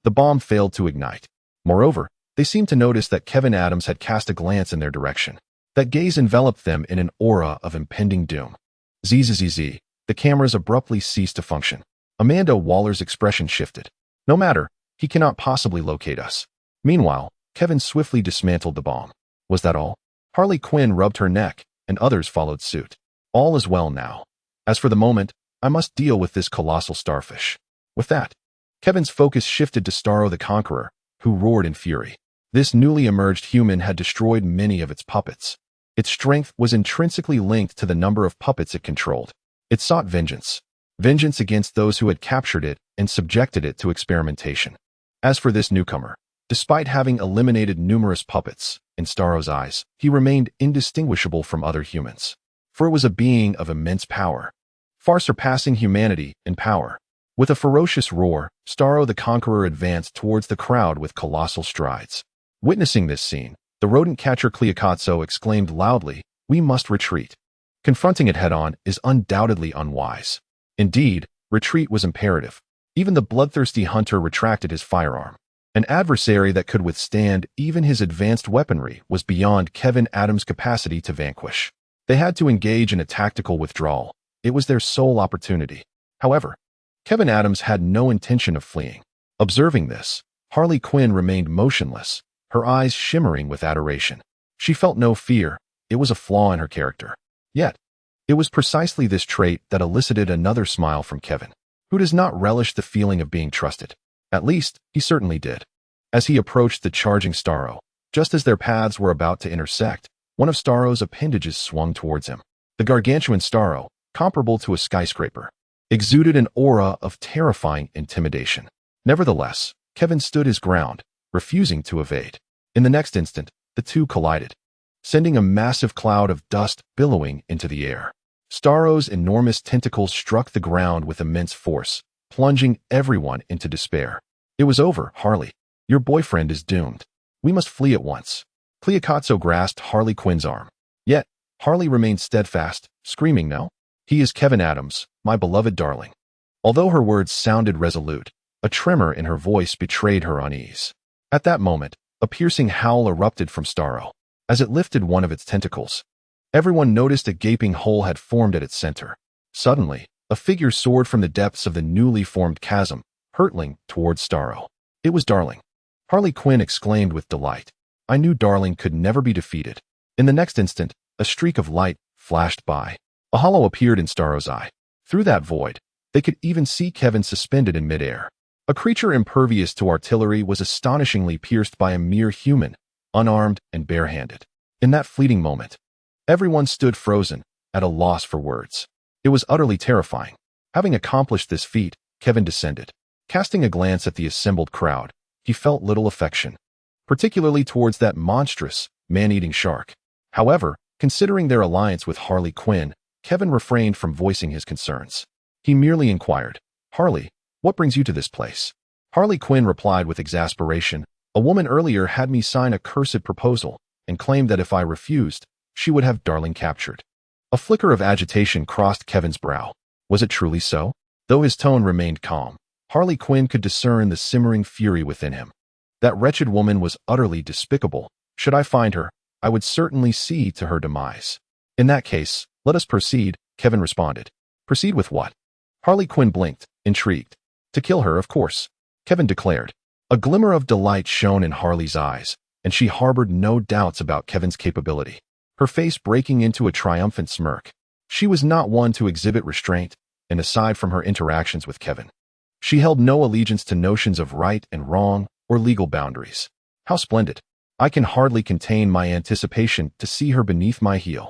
The bomb failed to ignite. Moreover, they seemed to notice that Kevin Adams had cast a glance in their direction. That gaze enveloped them in an aura of impending doom. Zzz. The cameras abruptly ceased to function. Amanda Waller's expression shifted. "No matter, he cannot possibly locate us." Meanwhile, Kevin swiftly dismantled the bomb. Was that all? Harley Quinn rubbed her neck, and others followed suit. All is well now. As for the moment, I must deal with this colossal starfish. With that, Kevin's focus shifted to Starro the Conqueror, who roared in fury. This newly emerged human had destroyed many of its puppets. Its strength was intrinsically linked to the number of puppets it controlled. It sought vengeance. Vengeance against those who had captured it and subjected it to experimentation. As for this newcomer, despite having eliminated numerous puppets, in Starro's eyes, he remained indistinguishable from other humans. For it was a being of immense power, far surpassing humanity in power. With a ferocious roar, Starro the Conqueror advanced towards the crowd with colossal strides. Witnessing this scene, the rodent catcher Cleocatso exclaimed loudly, "We must retreat." Confronting it head-on is undoubtedly unwise. Indeed, retreat was imperative. Even the bloodthirsty hunter retracted his firearm. An adversary that could withstand even his advanced weaponry was beyond Kevin Adams' capacity to vanquish. They had to engage in a tactical withdrawal. It was their sole opportunity. However, Kevin Adams had no intention of fleeing. Observing this, Harley Quinn remained motionless, her eyes shimmering with adoration. She felt no fear. It was a flaw in her character. Yet, it was precisely this trait that elicited another smile from Kevin, who does not relish the feeling of being trusted. At least, he certainly did. As he approached the charging Starro, just as their paths were about to intersect, one of Starro's appendages swung towards him. The gargantuan Starro, comparable to a skyscraper, exuded an aura of terrifying intimidation. Nevertheless, Kevin stood his ground, refusing to evade. In the next instant, the two collided, sending a massive cloud of dust billowing into the air. Starro's enormous tentacles struck the ground with immense force, plunging everyone into despair. "It was over, Harley. Your boyfriend is doomed. We must flee at once." Cleocatso grasped Harley Quinn's arm. Yet, Harley remained steadfast, screaming, "No. He is Kevin Adams, my beloved darling." Although her words sounded resolute, a tremor in her voice betrayed her unease. At that moment, a piercing howl erupted from Starro. As it lifted one of its tentacles, everyone noticed a gaping hole had formed at its center. Suddenly, a figure soared from the depths of the newly formed chasm, hurtling towards Starro. It was Darling. Harley Quinn exclaimed with delight. "I knew Darling could never be defeated." In the next instant, a streak of light flashed by. A hollow appeared in Starro's eye. Through that void, they could even see Kevin suspended in midair. A creature impervious to artillery was astonishingly pierced by a mere human, unarmed and barehanded. In that fleeting moment, everyone stood frozen, at a loss for words. It was utterly terrifying. Having accomplished this feat, Kevin descended. Casting a glance at the assembled crowd, he felt little affection, particularly towards that monstrous, man-eating shark. However, considering their alliance with Harley Quinn, Kevin refrained from voicing his concerns. He merely inquired, "Harley, what brings you to this place?" Harley Quinn replied with exasperation, "A woman earlier had me sign a cursed proposal and claimed that if I refused, she would have Darling captured." A flicker of agitation crossed Kevin's brow. Was it truly so? Though his tone remained calm, Harley Quinn could discern the simmering fury within him. That wretched woman was utterly despicable. Should I find her, I would certainly see to her demise. "In that case, let us proceed," Kevin responded. "Proceed with what?" Harley Quinn blinked, intrigued. "To kill her, of course," Kevin declared. A glimmer of delight shone in Harley's eyes, and she harbored no doubts about Kevin's capability, her face breaking into a triumphant smirk. She was not one to exhibit restraint, and aside from her interactions with Kevin, she held no allegiance to notions of right and wrong or legal boundaries. How splendid! I can hardly contain my anticipation to see her beneath my heel.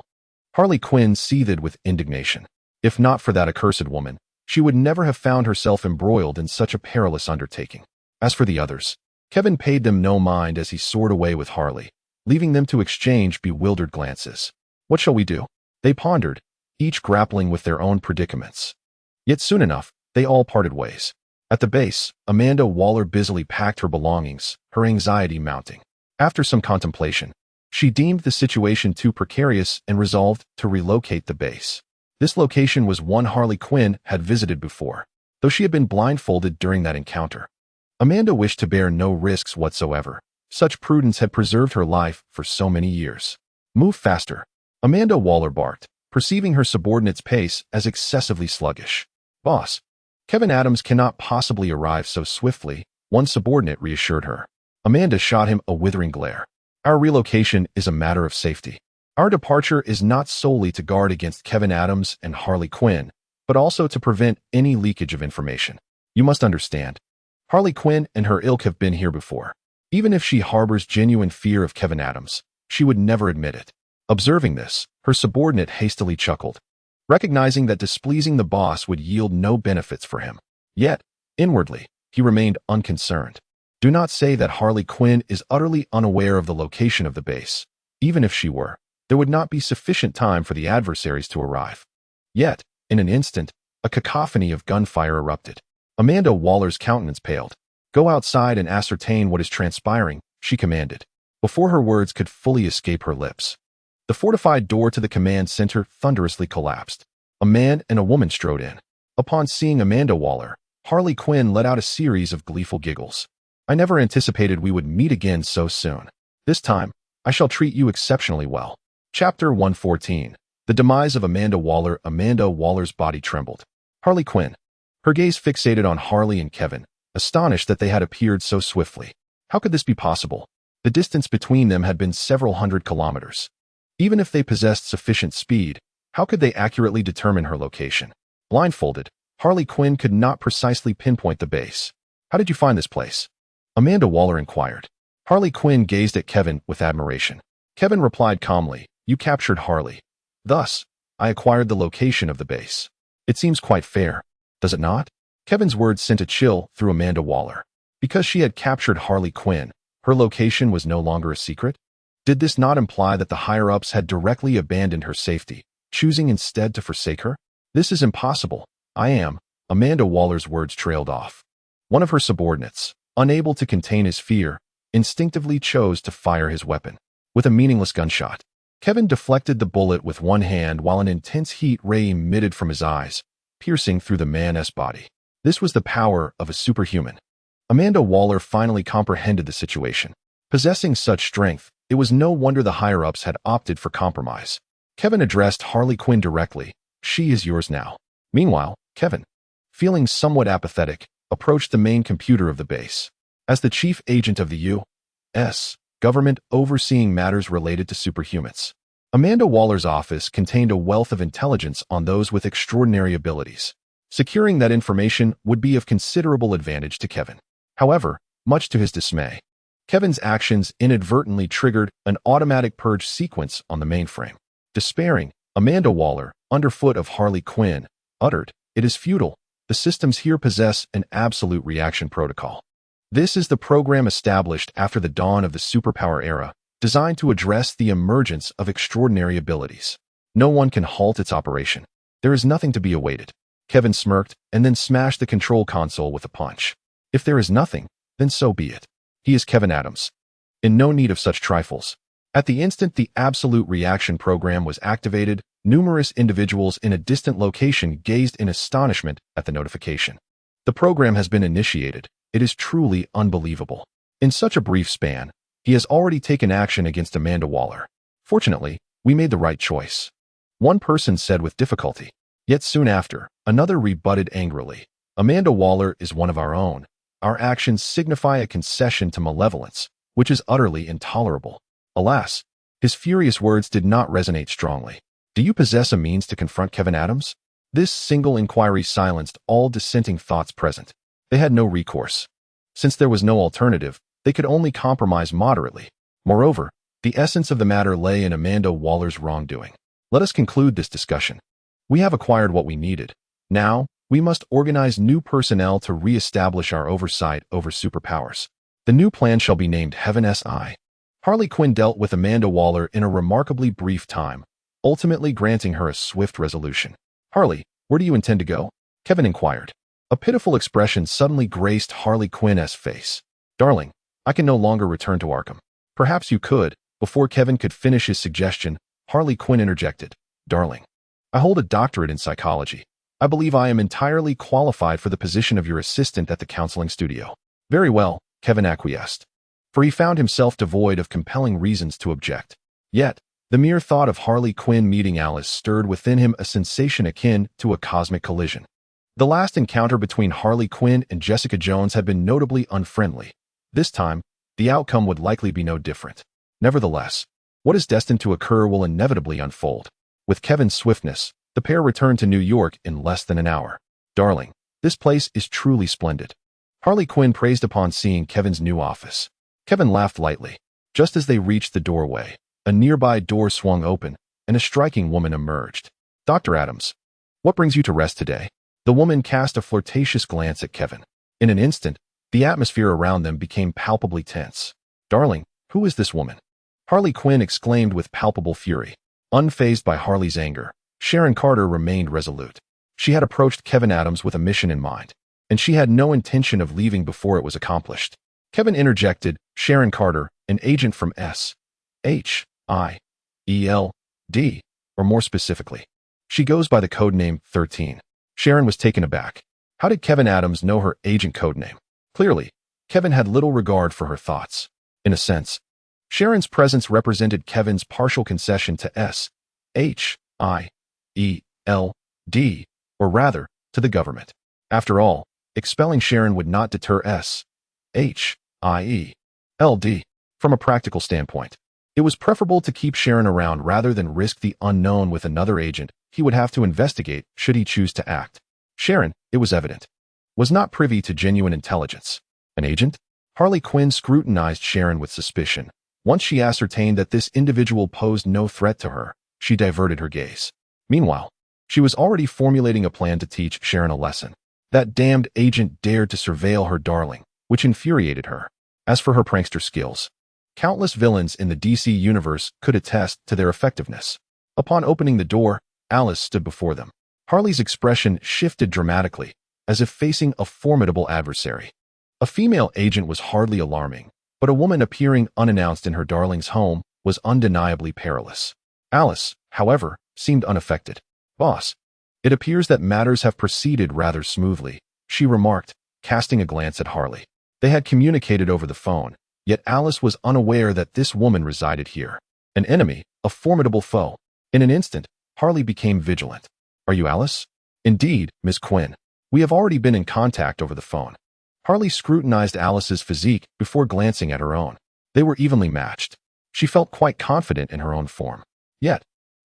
Harley Quinn seethed with indignation. If not for that accursed woman, she would never have found herself embroiled in such a perilous undertaking. As for the others, Kevin paid them no mind as he soared away with Harley, leaving them to exchange bewildered glances. What shall we do? They pondered, each grappling with their own predicaments. Yet soon enough, they all parted ways. At the base, Amanda Waller busily packed her belongings, her anxiety mounting. After some contemplation, she deemed the situation too precarious and resolved to relocate the base. This location was one Harley Quinn had visited before, though she had been blindfolded during that encounter. Amanda wished to bear no risks whatsoever. Such prudence had preserved her life for so many years. "Move faster," Amanda Waller barked, perceiving her subordinate's pace as excessively sluggish. "Boss, Kevin Adams cannot possibly arrive so swiftly," one subordinate reassured her. Amanda shot him a withering glare. "Our relocation is a matter of safety. Our departure is not solely to guard against Kevin Adams and Harley Quinn, but also to prevent any leakage of information. You must understand, Harley Quinn and her ilk have been here before. Even if she harbors genuine fear of Kevin Adams, she would never admit it. Observing this, her subordinate hastily chuckled, recognizing that displeasing the boss would yield no benefits for him. Yet, inwardly, he remained unconcerned. Do not say that Harley Quinn is utterly unaware of the location of the base. Even if she were, there would not be sufficient time for the adversaries to arrive. Yet, in an instant, a cacophony of gunfire erupted. Amanda Waller's countenance paled. "Go outside and ascertain what is transpiring," she commanded, before her words could fully escape her lips. The fortified door to the command center thunderously collapsed. A man and a woman strode in. Upon seeing Amanda Waller, Harley Quinn let out a series of gleeful giggles. "I never anticipated we would meet again so soon. This time, I shall treat you exceptionally well." Chapter 114. The demise of Amanda Waller. Amanda Waller's body trembled. Harley Quinn. Her gaze fixated on Harley and Kevin, astonished that they had appeared so swiftly. How could this be possible? The distance between them had been several hundred kilometers. Even if they possessed sufficient speed, how could they accurately determine her location? Blindfolded, Harley Quinn could not precisely pinpoint the base. "How did you find this place?" Amanda Waller inquired. Harley Quinn gazed at Kevin with admiration. Kevin replied calmly, "You captured Harley. Thus, I acquired the location of the base. It seems quite fair, does it not?" Kevin's words sent a chill through Amanda Waller. Because she had captured Harley Quinn, her location was no longer a secret? Did this not imply that the higher-ups had directly abandoned her safety, choosing instead to forsake her? "This is impossible. I am." Amanda Waller's words trailed off. One of her subordinates, unable to contain his fear, instinctively chose to fire his weapon. With a meaningless gunshot, Kevin deflected the bullet with one hand while an intense heat ray emitted from his eyes, piercing through the man's body. This was the power of a superhuman. Amanda Waller finally comprehended the situation. Possessing such strength, it was no wonder the higher-ups had opted for compromise. Kevin addressed Harley Quinn directly. "She is yours now." Meanwhile, Kevin, feeling somewhat apathetic, approached the main computer of the base. As the chief agent of the U.S. government overseeing matters related to superhumans, Amanda Waller's office contained a wealth of intelligence on those with extraordinary abilities. Securing that information would be of considerable advantage to Kevin. However, much to his dismay, Kevin's actions inadvertently triggered an automatic purge sequence on the mainframe. Despairing, Amanda Waller, underfoot of Harley Quinn, uttered, "It is futile. The systems here possess an absolute reaction protocol. This is the program established after the dawn of the superpower era, designed to address the emergence of extraordinary abilities. No one can halt its operation. There is nothing to be awaited." Kevin smirked and then smashed the control console with a punch. If there is nothing, then so be it. He is Kevin Adams, in no need of such trifles. At the instant the absolute reaction program was activated, numerous individuals in a distant location gazed in astonishment at the notification. "The program has been initiated. It is truly unbelievable. In such a brief span, he has already taken action against Amanda Waller. Fortunately, we made the right choice," one person said with difficulty. Yet soon after, another rebutted angrily. "Amanda Waller is one of our own. Our actions signify a concession to malevolence, which is utterly intolerable." Alas, his furious words did not resonate strongly. "Do you possess a means to confront Kevin Adams?" This single inquiry silenced all dissenting thoughts present. They had no recourse. Since there was no alternative, they could only compromise moderately. Moreover, the essence of the matter lay in Amanda Waller's wrongdoing. Let us conclude this discussion. We have acquired what we needed. Now, we must organize new personnel to re-establish our oversight over superpowers. The new plan shall be named Heaven SI. Harley Quinn dealt with Amanda Waller in a remarkably brief time, ultimately granting her a swift resolution. "Harley, where do you intend to go?" Kevin inquired. A pitiful expression suddenly graced Harley Quinn's face. "Darling, I can no longer return to Arkham." "Perhaps you could." Before Kevin could finish his suggestion, Harley Quinn interjected. "Darling, I hold a doctorate in psychology. I believe I am entirely qualified for the position of your assistant at the counseling studio." "Very well," Kevin acquiesced, for he found himself devoid of compelling reasons to object. Yet, the mere thought of Harley Quinn meeting Alice stirred within him a sensation akin to a cosmic collision. The last encounter between Harley Quinn and Jessica Jones had been notably unfriendly. This time, the outcome would likely be no different. Nevertheless, What is destined to occur will inevitably unfold. With Kevin's swiftness, the pair returned to New York in less than an hour. Darling, this place is truly splendid. Harley Quinn praised upon seeing Kevin's new office. Kevin laughed lightly. Just as they reached the doorway, a nearby door swung open, and a striking woman emerged. Dr. Adams, what brings you to rest today? The woman cast a flirtatious glance at Kevin. In an instant, the atmosphere around them became palpably tense. Darling, who is this woman? Harley Quinn exclaimed with palpable fury. Unfazed by Harley's anger, Sharon Carter remained resolute. She had approached Kevin Adams with a mission in mind, and she had no intention of leaving before it was accomplished. Kevin interjected, Sharon Carter, an agent from S.H.I.E.L.D., or more specifically, she goes by the codename 13. Sharon was taken aback. How did Kevin Adams know her agent codename? Clearly, Kevin had little regard for her thoughts. In a sense, Sharon's presence represented Kevin's partial concession to S.H.I.E.L.D., or rather, to the government. After all, expelling Sharon would not deter S.H.I.E.L.D. From a practical standpoint, it was preferable to keep Sharon around rather than risk the unknown with another agent he would have to investigate should he choose to act. Sharon, it was evident, was not privy to genuine intelligence. An agent? Harley Quinn scrutinized Sharon with suspicion. Once she ascertained that this individual posed no threat to her, she diverted her gaze. Meanwhile, she was already formulating a plan to teach Sharon a lesson. That damned agent dared to surveil her darling, which infuriated her. As for her prankster skills, countless villains in the DC universe could attest to their effectiveness. Upon opening the door, Alice stood before them. Harley's expression shifted dramatically, as if facing a formidable adversary. A female agent was hardly alarming, but a woman appearing unannounced in her darling's home was undeniably perilous. Alice, however, seemed unaffected. Boss, it appears that matters have proceeded rather smoothly, she remarked, casting a glance at Harley. They had communicated over the phone, yet Alice was unaware that this woman resided here. An enemy, a formidable foe. In an instant, Harley became vigilant. Are you Alice? Indeed, Miss Quinn. We have already been in contact over the phone. Harley scrutinized Alice's physique before glancing at her own. They were evenly matched. She felt quite confident in her own form. Yet,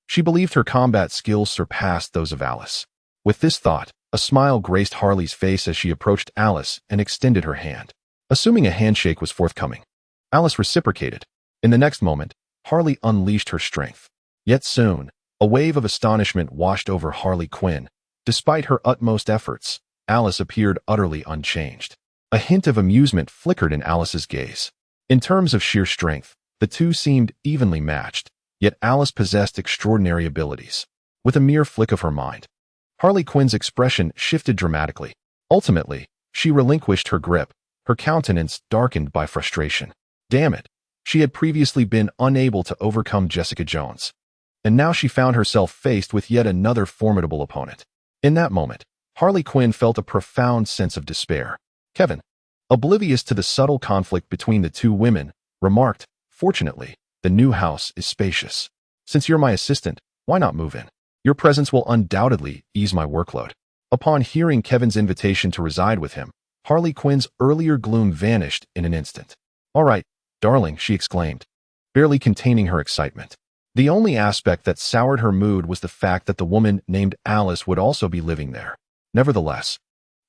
she believed her combat skills surpassed those of Alice. With this thought, a smile graced Harley's face as she approached Alice and extended her hand. Assuming a handshake was forthcoming, Alice reciprocated. In the next moment, Harley unleashed her strength. Yet soon, a wave of astonishment washed over Harley Quinn. Despite her utmost efforts, Alice appeared utterly unchanged. A hint of amusement flickered in Alice's gaze. In terms of sheer strength, the two seemed evenly matched, yet Alice possessed extraordinary abilities. With a mere flick of her mind, Harley Quinn's expression shifted dramatically. Ultimately, she relinquished her grip, her countenance darkened by frustration. Damn it, she had previously been unable to overcome Jessica Jones, and now she found herself faced with yet another formidable opponent. In that moment, Harley Quinn felt a profound sense of despair. Kevin, oblivious to the subtle conflict between the two women, remarked, Fortunately, the new house is spacious. Since you're my assistant, why not move in? Your presence will undoubtedly ease my workload. Upon hearing Kevin's invitation to reside with him, Harley Quinn's earlier gloom vanished in an instant. All right, darling, she exclaimed, barely containing her excitement. The only aspect that soured her mood was the fact that the woman named Alice would also be living there. Nevertheless,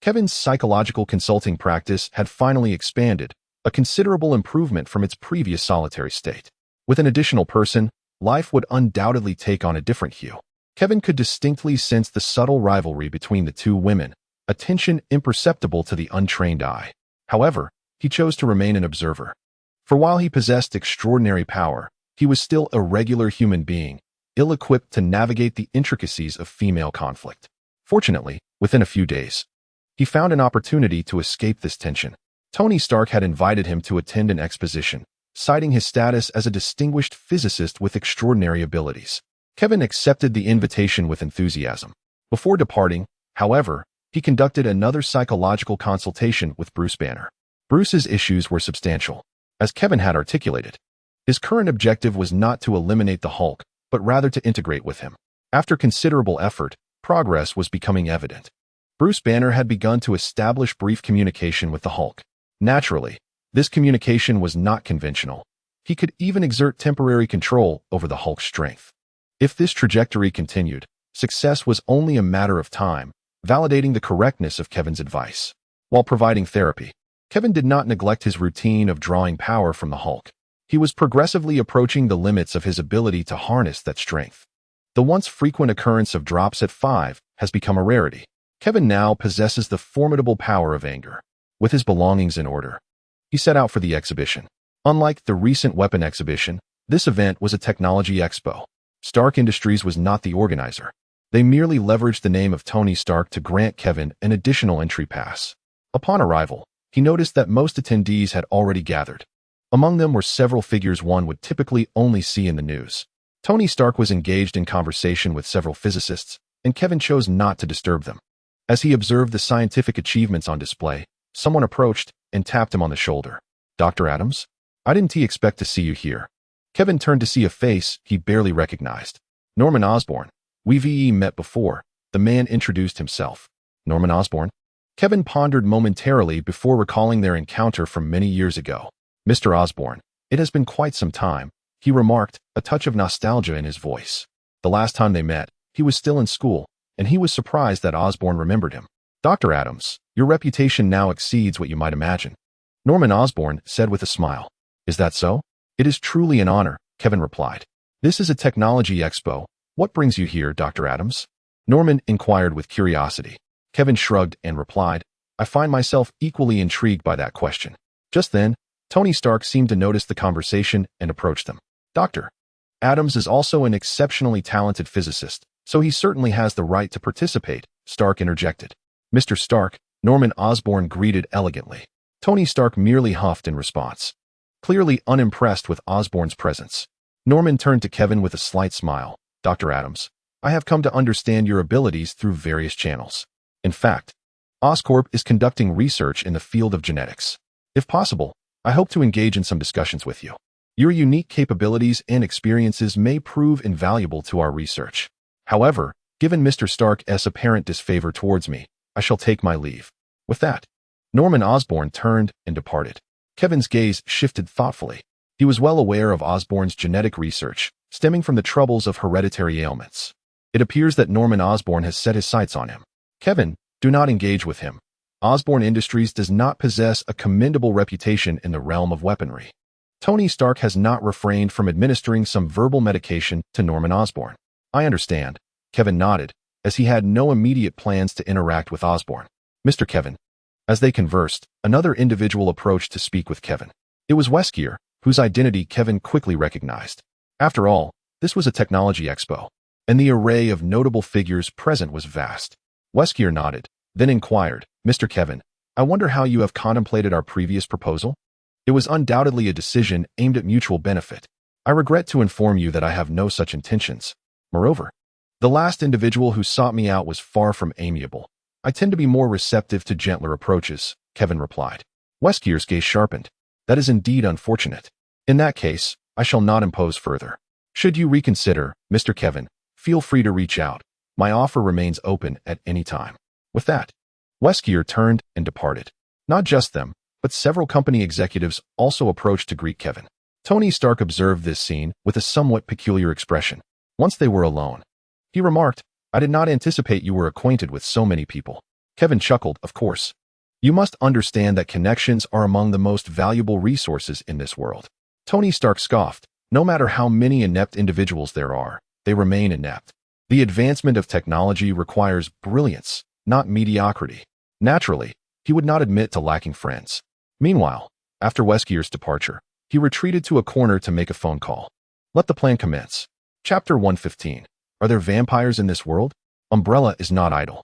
Kevin's psychological consulting practice had finally expanded, a considerable improvement from its previous solitary state. With an additional person, life would undoubtedly take on a different hue. Kevin could distinctly sense the subtle rivalry between the two women, a tension imperceptible to the untrained eye. However, he chose to remain an observer. For while he possessed extraordinary power, he was still a regular human being, ill-equipped to navigate the intricacies of female conflict. Fortunately, within a few days, he found an opportunity to escape this tension. Tony Stark had invited him to attend an exposition, citing his status as a distinguished physicist with extraordinary abilities. Kevin accepted the invitation with enthusiasm. Before departing, however, he conducted another psychological consultation with Bruce Banner. Bruce's issues were substantial. As Kevin had articulated, his current objective was not to eliminate the Hulk, but rather to integrate with him. After considerable effort, progress was becoming evident. Bruce Banner had begun to establish brief communication with the Hulk. Naturally, this communication was not conventional. He could even exert temporary control over the Hulk's strength. If this trajectory continued, success was only a matter of time, validating the correctness of Kevin's advice. While providing therapy, Kevin did not neglect his routine of drawing power from the Hulk. He was progressively approaching the limits of his ability to harness that strength. The once frequent occurrence of drops at 5 has become a rarity. Kevin now possesses the formidable power of anger. With his belongings in order, he set out for the exhibition. Unlike the recent weapon exhibition, this event was a technology expo. Stark Industries was not the organizer. They merely leveraged the name of Tony Stark to grant Kevin an additional entry pass. Upon arrival, he noticed that most attendees had already gathered. Among them were several figures one would typically only see in the news. Tony Stark was engaged in conversation with several physicists, and Kevin chose not to disturb them. As he observed the scientific achievements on display, someone approached and tapped him on the shoulder. "Dr. Adams? I didn't expect to see you here." Kevin turned to see a face he barely recognized. "Norman Osborn. We've met before." The man introduced himself. "Norman Osborn?" Kevin pondered momentarily before recalling their encounter from many years ago. "Mr. Osborn, it has been quite some time," he remarked, a touch of nostalgia in his voice. The last time they met, he was still in school, and he was surprised that Osborn remembered him. "Dr. Adams, your reputation now exceeds what you might imagine," Norman Osborn said with a smile. "Is that so?" "It is truly an honor," Kevin replied. "This is a technology expo. What brings you here, Dr. Adams?" Norman inquired with curiosity. Kevin shrugged and replied, "I find myself equally intrigued by that question." Just then, Tony Stark seemed to notice the conversation and approached them. "Dr. Adams is also an exceptionally talented physicist, so he certainly has the right to participate," Stark interjected. "Mr. Stark," Norman Osborn greeted elegantly. Tony Stark merely huffed in response, clearly unimpressed with Osborn's presence. Norman turned to Kevin with a slight smile. "Dr. Adams, I have come to understand your abilities through various channels. In fact, Oscorp is conducting research in the field of genetics. If possible, I hope to engage in some discussions with you. Your unique capabilities and experiences may prove invaluable to our research. However, given Mr. Stark's apparent disfavor towards me, I shall take my leave." With that, Norman Osborn turned and departed. Kevin's gaze shifted thoughtfully. He was well aware of Osborn's genetic research, stemming from the troubles of hereditary ailments. It appears that Norman Osborn has set his sights on him. "Kevin, do not engage with him. Osborn Industries does not possess a commendable reputation in the realm of weaponry." Tony Stark has not refrained from administering some verbal medication to Norman Osborn. "I understand," Kevin nodded, as he had no immediate plans to interact with Osborn. "Mr. Kevin." As they conversed, another individual approached to speak with Kevin. It was Weskier, whose identity Kevin quickly recognized. After all, this was a technology expo, and the array of notable figures present was vast. Weskier nodded, then inquired, "Mr. Kevin, I wonder how you have contemplated our previous proposal?" "It was undoubtedly a decision aimed at mutual benefit. I regret to inform you that I have no such intentions. Moreover, the last individual who sought me out was far from amiable. I tend to be more receptive to gentler approaches," Kevin replied. Weskier's gaze sharpened. "That is indeed unfortunate. In that case, I shall not impose further. Should you reconsider, Mr. Kevin, feel free to reach out. My offer remains open at any time." With that, Weskier turned and departed. Not just them, but several company executives also approached to greet Kevin. Tony Stark observed this scene with a somewhat peculiar expression. Once they were alone, he remarked, "I did not anticipate you were acquainted with so many people." Kevin chuckled, "Of course. You must understand that connections are among the most valuable resources in this world." Tony Stark scoffed. "No matter how many inept individuals there are, they remain inept. The advancement of technology requires brilliance, not mediocrity." Naturally, he would not admit to lacking friends. Meanwhile, after Weskier's departure, he retreated to a corner to make a phone call. Let the plan commence. Chapter 115. Are there vampires in this world? Umbrella is not idle.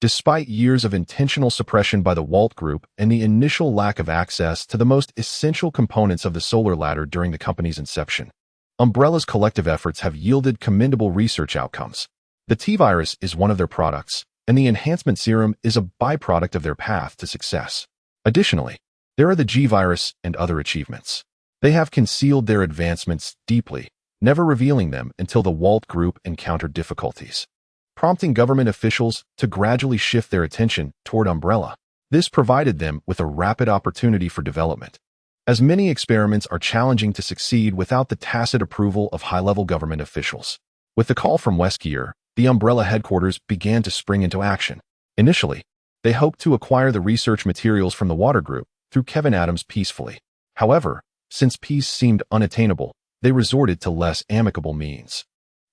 Despite years of intentional suppression by the Walt Group and the initial lack of access to the most essential components of the solar ladder during the company's inception, Umbrella's collective efforts have yielded commendable research outcomes. The T-virus is one of their products, and the enhancement serum is a byproduct of their path to success. Additionally, there are the G-virus and other achievements. They have concealed their advancements deeply, never revealing them until the Walt Group encountered difficulties, prompting government officials to gradually shift their attention toward Umbrella. This provided them with a rapid opportunity for development. as many experiments are challenging to succeed without the tacit approval of high-level government officials. With the call from Westgear, the Umbrella headquarters began to spring into action. Initially, they hoped to acquire the research materials from the Water Group through Kevin Adams peacefully. However, since peace seemed unattainable, they resorted to less amicable means.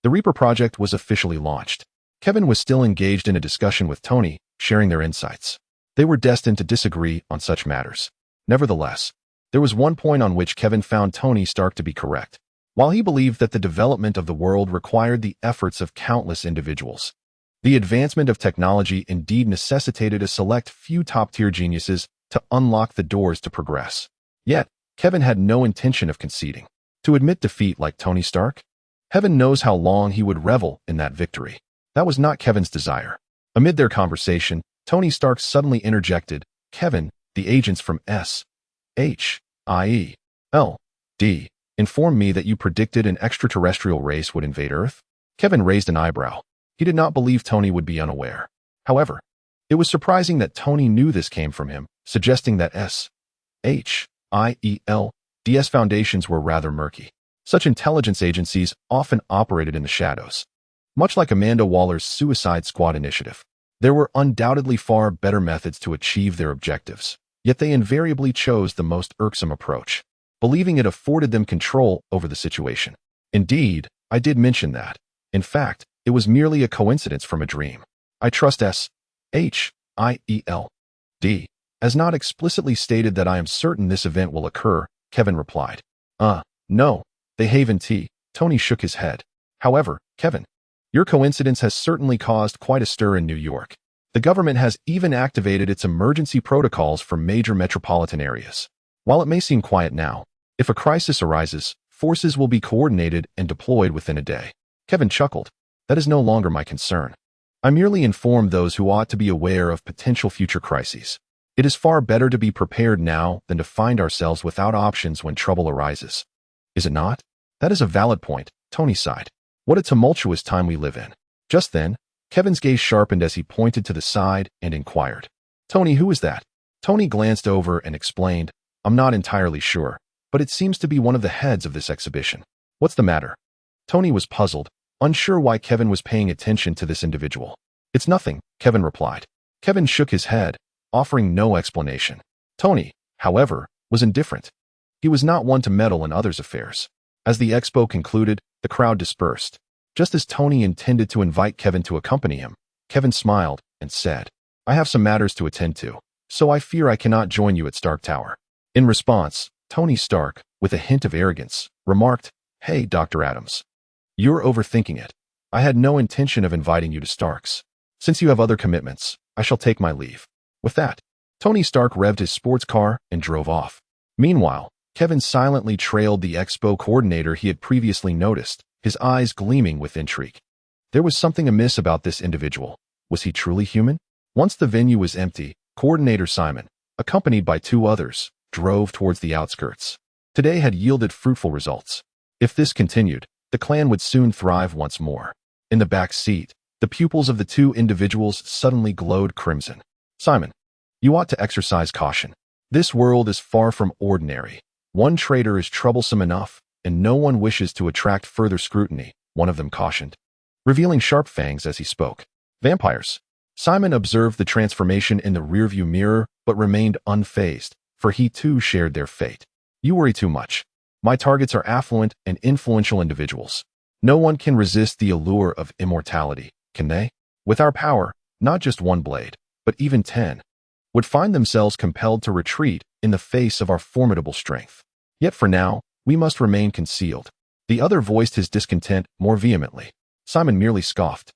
The Reaper project was officially launched. Kevin was still engaged in a discussion with Tony, sharing their insights. They were destined to disagree on such matters. Nevertheless, there was one point on which Kevin found Tony Stark to be correct. While he believed that the development of the world required the efforts of countless individuals, the advancement of technology indeed necessitated a select few top-tier geniuses to unlock the doors to progress. Yet, Kevin had no intention of conceding. To admit defeat like Tony Stark? Heaven knows how long he would revel in that victory. That was not Kevin's desire. Amid their conversation, Tony Stark suddenly interjected, "Kevin, the agents from S.H.I.E.L.D. informed me that you predicted an extraterrestrial race would invade Earth." Kevin raised an eyebrow. He did not believe Tony would be unaware. However, it was surprising that Tony knew this came from him, suggesting that S.H.I.E.L.D.'s foundations were rather murky. Such intelligence agencies often operated in the shadows. Much like Amanda Waller's Suicide Squad initiative, there were undoubtedly far better methods to achieve their objectives, yet they invariably chose the most irksome approach, believing it afforded them control over the situation. Indeed, I did mention that. In fact, it was merely a coincidence from a dream. I trust S.H.I.E.L.D. has not explicitly stated that I am certain this event will occur, Kevin replied. No, they haven't. Tony shook his head. However, Kevin, your coincidence has certainly caused quite a stir in New York. The government has even activated its emergency protocols for major metropolitan areas. While it may seem quiet now, if a crisis arises, forces will be coordinated and deployed within a day. Kevin chuckled. That is no longer my concern. I merely inform those who ought to be aware of potential future crises. It is far better to be prepared now than to find ourselves without options when trouble arises. Is it not? That is a valid point, Tony sighed. What a tumultuous time we live in. Just then, Kevin's gaze sharpened as he pointed to the side and inquired, "Tony, who is that?" Tony glanced over and explained, "I'm not entirely sure, but it seems to be one of the heads of this exhibition." "What's the matter?" Tony was puzzled, unsure why Kevin was paying attention to this individual. "It's nothing," Kevin replied. Kevin shook his head, offering no explanation. Tony, however, was indifferent. He was not one to meddle in others' affairs. As the expo concluded, the crowd dispersed. Just as Tony intended to invite Kevin to accompany him, Kevin smiled and said, "I have some matters to attend to, so I fear I cannot join you at Stark Tower." In response, Tony Stark, with a hint of arrogance, remarked, "Hey, Dr. Adams. You're overthinking it. I had no intention of inviting you to Stark's. Since you have other commitments, I shall take my leave." With that, Tony Stark revved his sports car and drove off. Meanwhile, Kevin silently trailed the expo coordinator he had previously noticed, his eyes gleaming with intrigue. There was something amiss about this individual. Was he truly human? Once the venue was empty, Coordinator Simon, accompanied by two others, drove towards the outskirts. Today had yielded fruitful results. If this continued, the clan would soon thrive once more. In the back seat, the pupils of the two individuals suddenly glowed crimson. "Simon, you ought to exercise caution. This world is far from ordinary. One traitor is troublesome enough, and no one wishes to attract further scrutiny," one of them cautioned, revealing sharp fangs as he spoke. "Vampires." Simon observed the transformation in the rearview mirror, but remained unfazed, for he too shared their fate. "You worry too much. My targets are affluent and influential individuals. No one can resist the allure of immortality, can they? With our power, not just one blade, but even 10, would find themselves compelled to retreat in the face of our formidable strength. Yet for now, we must remain concealed." The other voiced his discontent more vehemently. Simon merely scoffed.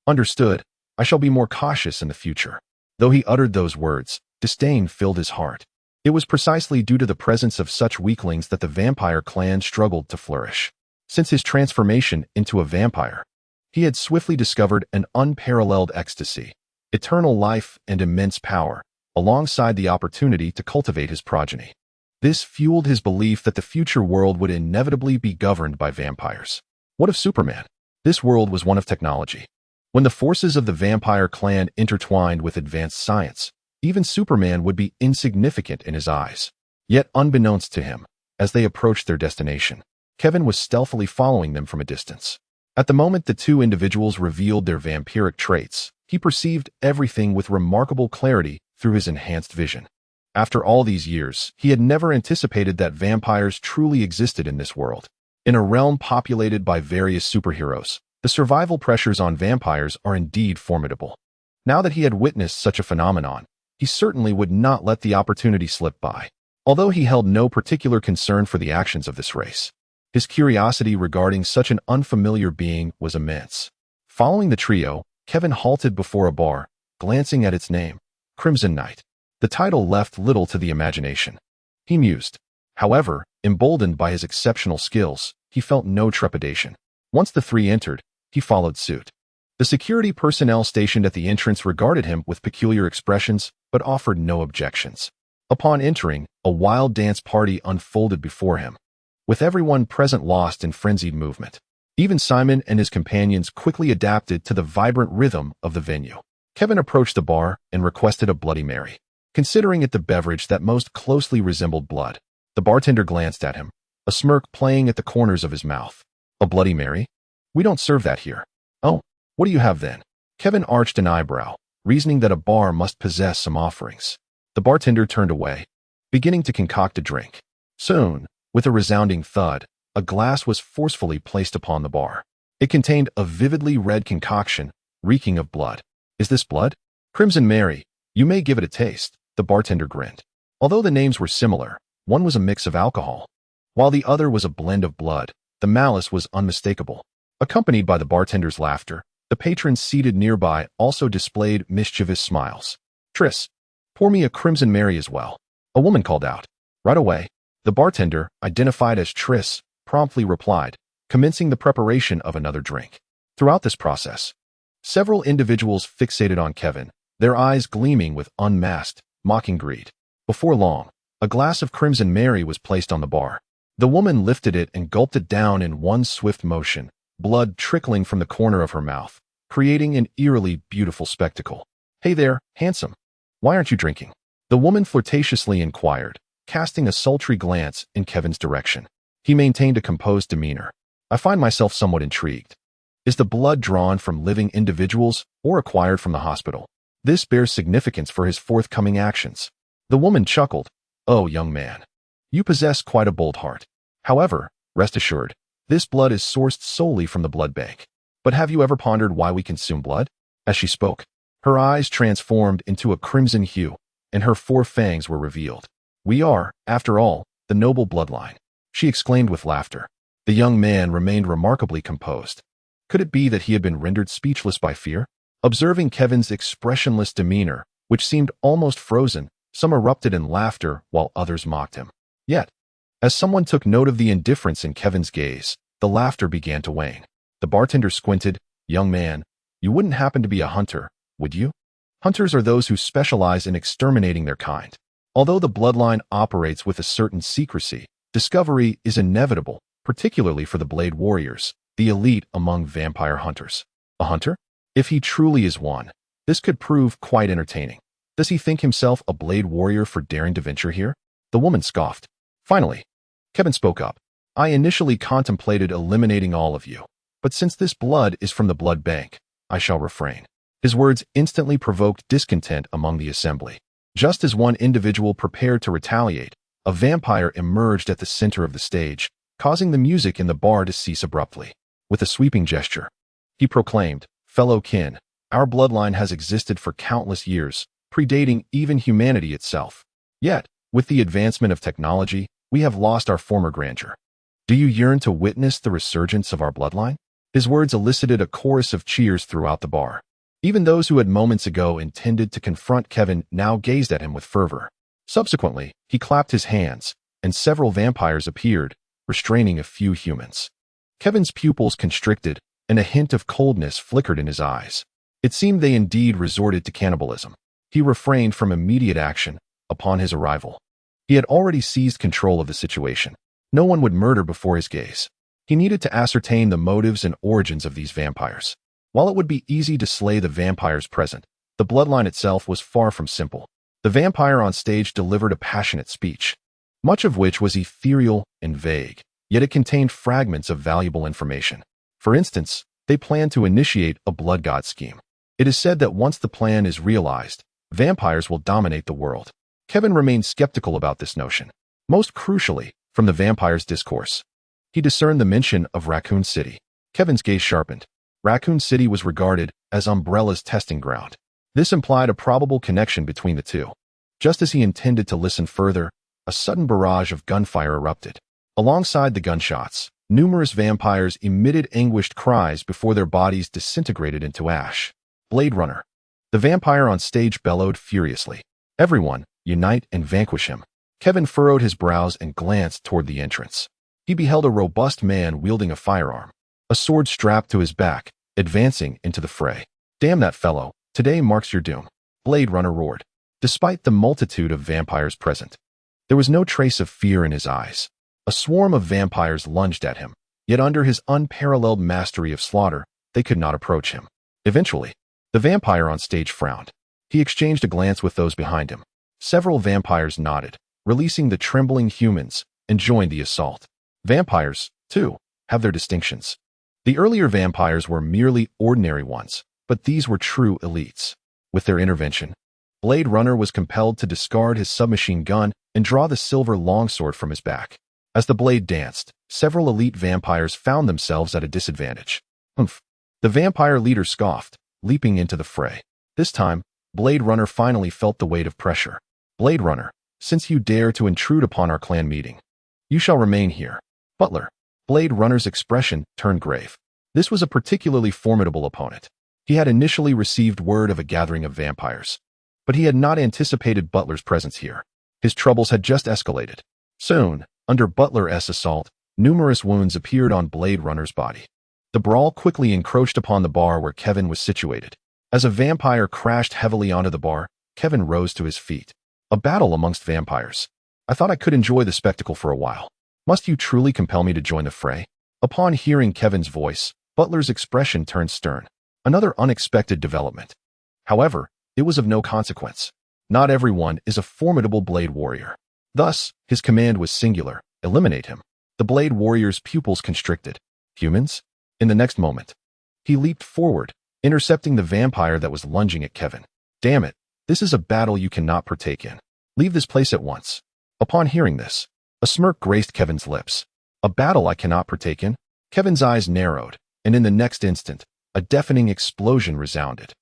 "Understood. I shall be more cautious in the future." Though he uttered those words, disdain filled his heart. It was precisely due to the presence of such weaklings that the vampire clan struggled to flourish. Since his transformation into a vampire, he had swiftly discovered an unparalleled ecstasy, eternal life, and immense power, alongside the opportunity to cultivate his progeny. This fueled his belief that the future world would inevitably be governed by vampires. What of Superman? This world was one of technology. When the forces of the vampire clan intertwined with advanced science, even Superman would be insignificant in his eyes. Yet unbeknownst to him, as they approached their destination, Kevin was stealthily following them from a distance. At the moment the two individuals revealed their vampiric traits, he perceived everything with remarkable clarity through his enhanced vision. After all these years, he had never anticipated that vampires truly existed in this world. In a realm populated by various superheroes, the survival pressures on vampires are indeed formidable. Now that he had witnessed such a phenomenon, he certainly would not let the opportunity slip by. Although he held no particular concern for the actions of this race, his curiosity regarding such an unfamiliar being was immense. Following the trio, Kevin halted before a bar, glancing at its name, Crimson Knight. The title left little to the imagination. He mused. However, emboldened by his exceptional skills, he felt no trepidation. Once the three entered, he followed suit. The security personnel stationed at the entrance regarded him with peculiar expressions, but offered no objections. Upon entering, a wild dance party unfolded before him, with everyone present lost in frenzied movement. Even Simon and his companions quickly adapted to the vibrant rhythm of the venue. Kevin approached the bar and requested a Bloody Mary. Considering it the beverage that most closely resembled blood, the bartender glanced at him, a smirk playing at the corners of his mouth. A Bloody Mary? We don't serve that here. Oh, what do you have then? Kevin arched an eyebrow, reasoning that a bar must possess some offerings. The bartender turned away, beginning to concoct a drink. Soon, with a resounding thud, a glass was forcefully placed upon the bar. It contained a vividly red concoction, reeking of blood. Is this blood? Crimson Mary. You may give it a taste. The bartender grinned. Although the names were similar, one was a mix of alcohol, while the other was a blend of blood. The malice was unmistakable. Accompanied by the bartender's laughter, the patrons seated nearby also displayed mischievous smiles. Tris, pour me a Crimson Mary as well, a woman called out. Right away. The bartender, identified as Tris, promptly replied, commencing the preparation of another drink. Throughout this process, several individuals fixated on Kevin, their eyes gleaming with unmasked, mocking greed. Before long, a glass of Crimson Mary was placed on the bar. The woman lifted it and gulped it down in one swift motion, blood trickling from the corner of her mouth, creating an eerily beautiful spectacle. Hey there, handsome. Why aren't you drinking? The woman flirtatiously inquired, casting a sultry glance in Kevin's direction. He maintained a composed demeanor. I find myself somewhat intrigued. Is the blood drawn from living individuals or acquired from the hospital? This bears significance for his forthcoming actions. The woman chuckled. Oh, young man, you possess quite a bold heart. However, rest assured, this blood is sourced solely from the blood bank. But have you ever pondered why we consume blood? As she spoke, her eyes transformed into a crimson hue, and her 4 fangs were revealed. We are, after all, the noble bloodline, she exclaimed with laughter. The young man remained remarkably composed. Could it be that he had been rendered speechless by fear? Observing Kevin's expressionless demeanor, which seemed almost frozen, some erupted in laughter while others mocked him. Yet, as someone took note of the indifference in Kevin's gaze, the laughter began to wane. The bartender squinted. Young man, you wouldn't happen to be a hunter, would you? Hunters are those who specialize in exterminating their kind. Although the bloodline operates with a certain secrecy, discovery is inevitable, particularly for the Blade Warriors, the elite among vampire hunters. A hunter? If he truly is one, this could prove quite entertaining. Does he think himself a Blade Warrior for daring to venture here? The woman scoffed. Finally, Kevin spoke up. I initially contemplated eliminating all of you, but since this blood is from the blood bank, I shall refrain. His words instantly provoked discontent among the assembly. Just as one individual prepared to retaliate, a vampire emerged at the center of the stage, causing the music in the bar to cease abruptly. With a sweeping gesture, he proclaimed, Fellow kin, our bloodline has existed for countless years, predating even humanity itself. Yet, with the advancement of technology, we have lost our former grandeur. Do you yearn to witness the resurgence of our bloodline? His words elicited a chorus of cheers throughout the bar. Even those who had moments ago intended to confront Kevin now gazed at him with fervor. Subsequently, he clapped his hands, and several vampires appeared, restraining a few humans. Kevin's pupils constricted, and a hint of coldness flickered in his eyes. It seemed they indeed resorted to cannibalism. He refrained from immediate action upon his arrival. He had already seized control of the situation. No one would murder before his gaze. He needed to ascertain the motives and origins of these vampires. While it would be easy to slay the vampires present, the bloodline itself was far from simple. The vampire on stage delivered a passionate speech. much of which was ethereal and vague, yet it contained fragments of valuable information. For instance, they planned to initiate a blood god scheme. It is said that once the plan is realized, vampires will dominate the world. Kevin remained skeptical about this notion. Most crucially, from the vampire's discourse, he discerned the mention of Raccoon City. Kevin's gaze sharpened. Raccoon City was regarded as Umbrella's testing ground. This implied a probable connection between the two. Just as he intended to listen further, a sudden barrage of gunfire erupted. Alongside the gunshots, numerous vampires emitted anguished cries before their bodies disintegrated into ash. Blade Runner. The vampire on stage bellowed furiously. Everyone, unite and vanquish him. Kevin furrowed his brows and glanced toward the entrance. He beheld a robust man wielding a firearm, a sword strapped to his back, advancing into the fray. Damn that fellow, today marks your doom. Blade Runner roared. Despite the multitude of vampires present, there was no trace of fear in his eyes. A swarm of vampires lunged at him, yet under his unparalleled mastery of slaughter, they could not approach him. Eventually, the vampire on stage frowned. He exchanged a glance with those behind him. Several vampires nodded, releasing the trembling humans, and joined the assault. Vampires, too, have their distinctions. The earlier vampires were merely ordinary ones, but these were true elites. With their intervention, Blade Runner was compelled to discard his submachine gun and draw the silver longsword from his back. As the blade danced, several elite vampires found themselves at a disadvantage. Humph! The vampire leader scoffed, leaping into the fray. This time, Blade Runner finally felt the weight of pressure. Blade Runner, since you dare to intrude upon our clan meeting, you shall remain here. Butler. Blade Runner's expression turned grave. This was a particularly formidable opponent. He had initially received word of a gathering of vampires, but he had not anticipated Butler's presence here. His troubles had just escalated. Soon, under Butler's assault, numerous wounds appeared on Blade Runner's body. The brawl quickly encroached upon the bar where Kevin was situated. As a vampire crashed heavily onto the bar, Kevin rose to his feet. A battle amongst vampires. I thought I could enjoy the spectacle for a while. Must you truly compel me to join the fray? Upon hearing Kevin's voice, Butler's expression turned stern. Another unexpected development. However, it was of no consequence. Not everyone is a formidable blade warrior. Thus, his command was singular: eliminate him. The blade warrior's pupils constricted. Humans? In the next moment, he leaped forward, intercepting the vampire that was lunging at Kevin. Damn it, this is a battle you cannot partake in. Leave this place at once. Upon hearing this, a smirk graced Kevin's lips. A battle I cannot partake in? Kevin's eyes narrowed, and in the next instant, a deafening explosion resounded.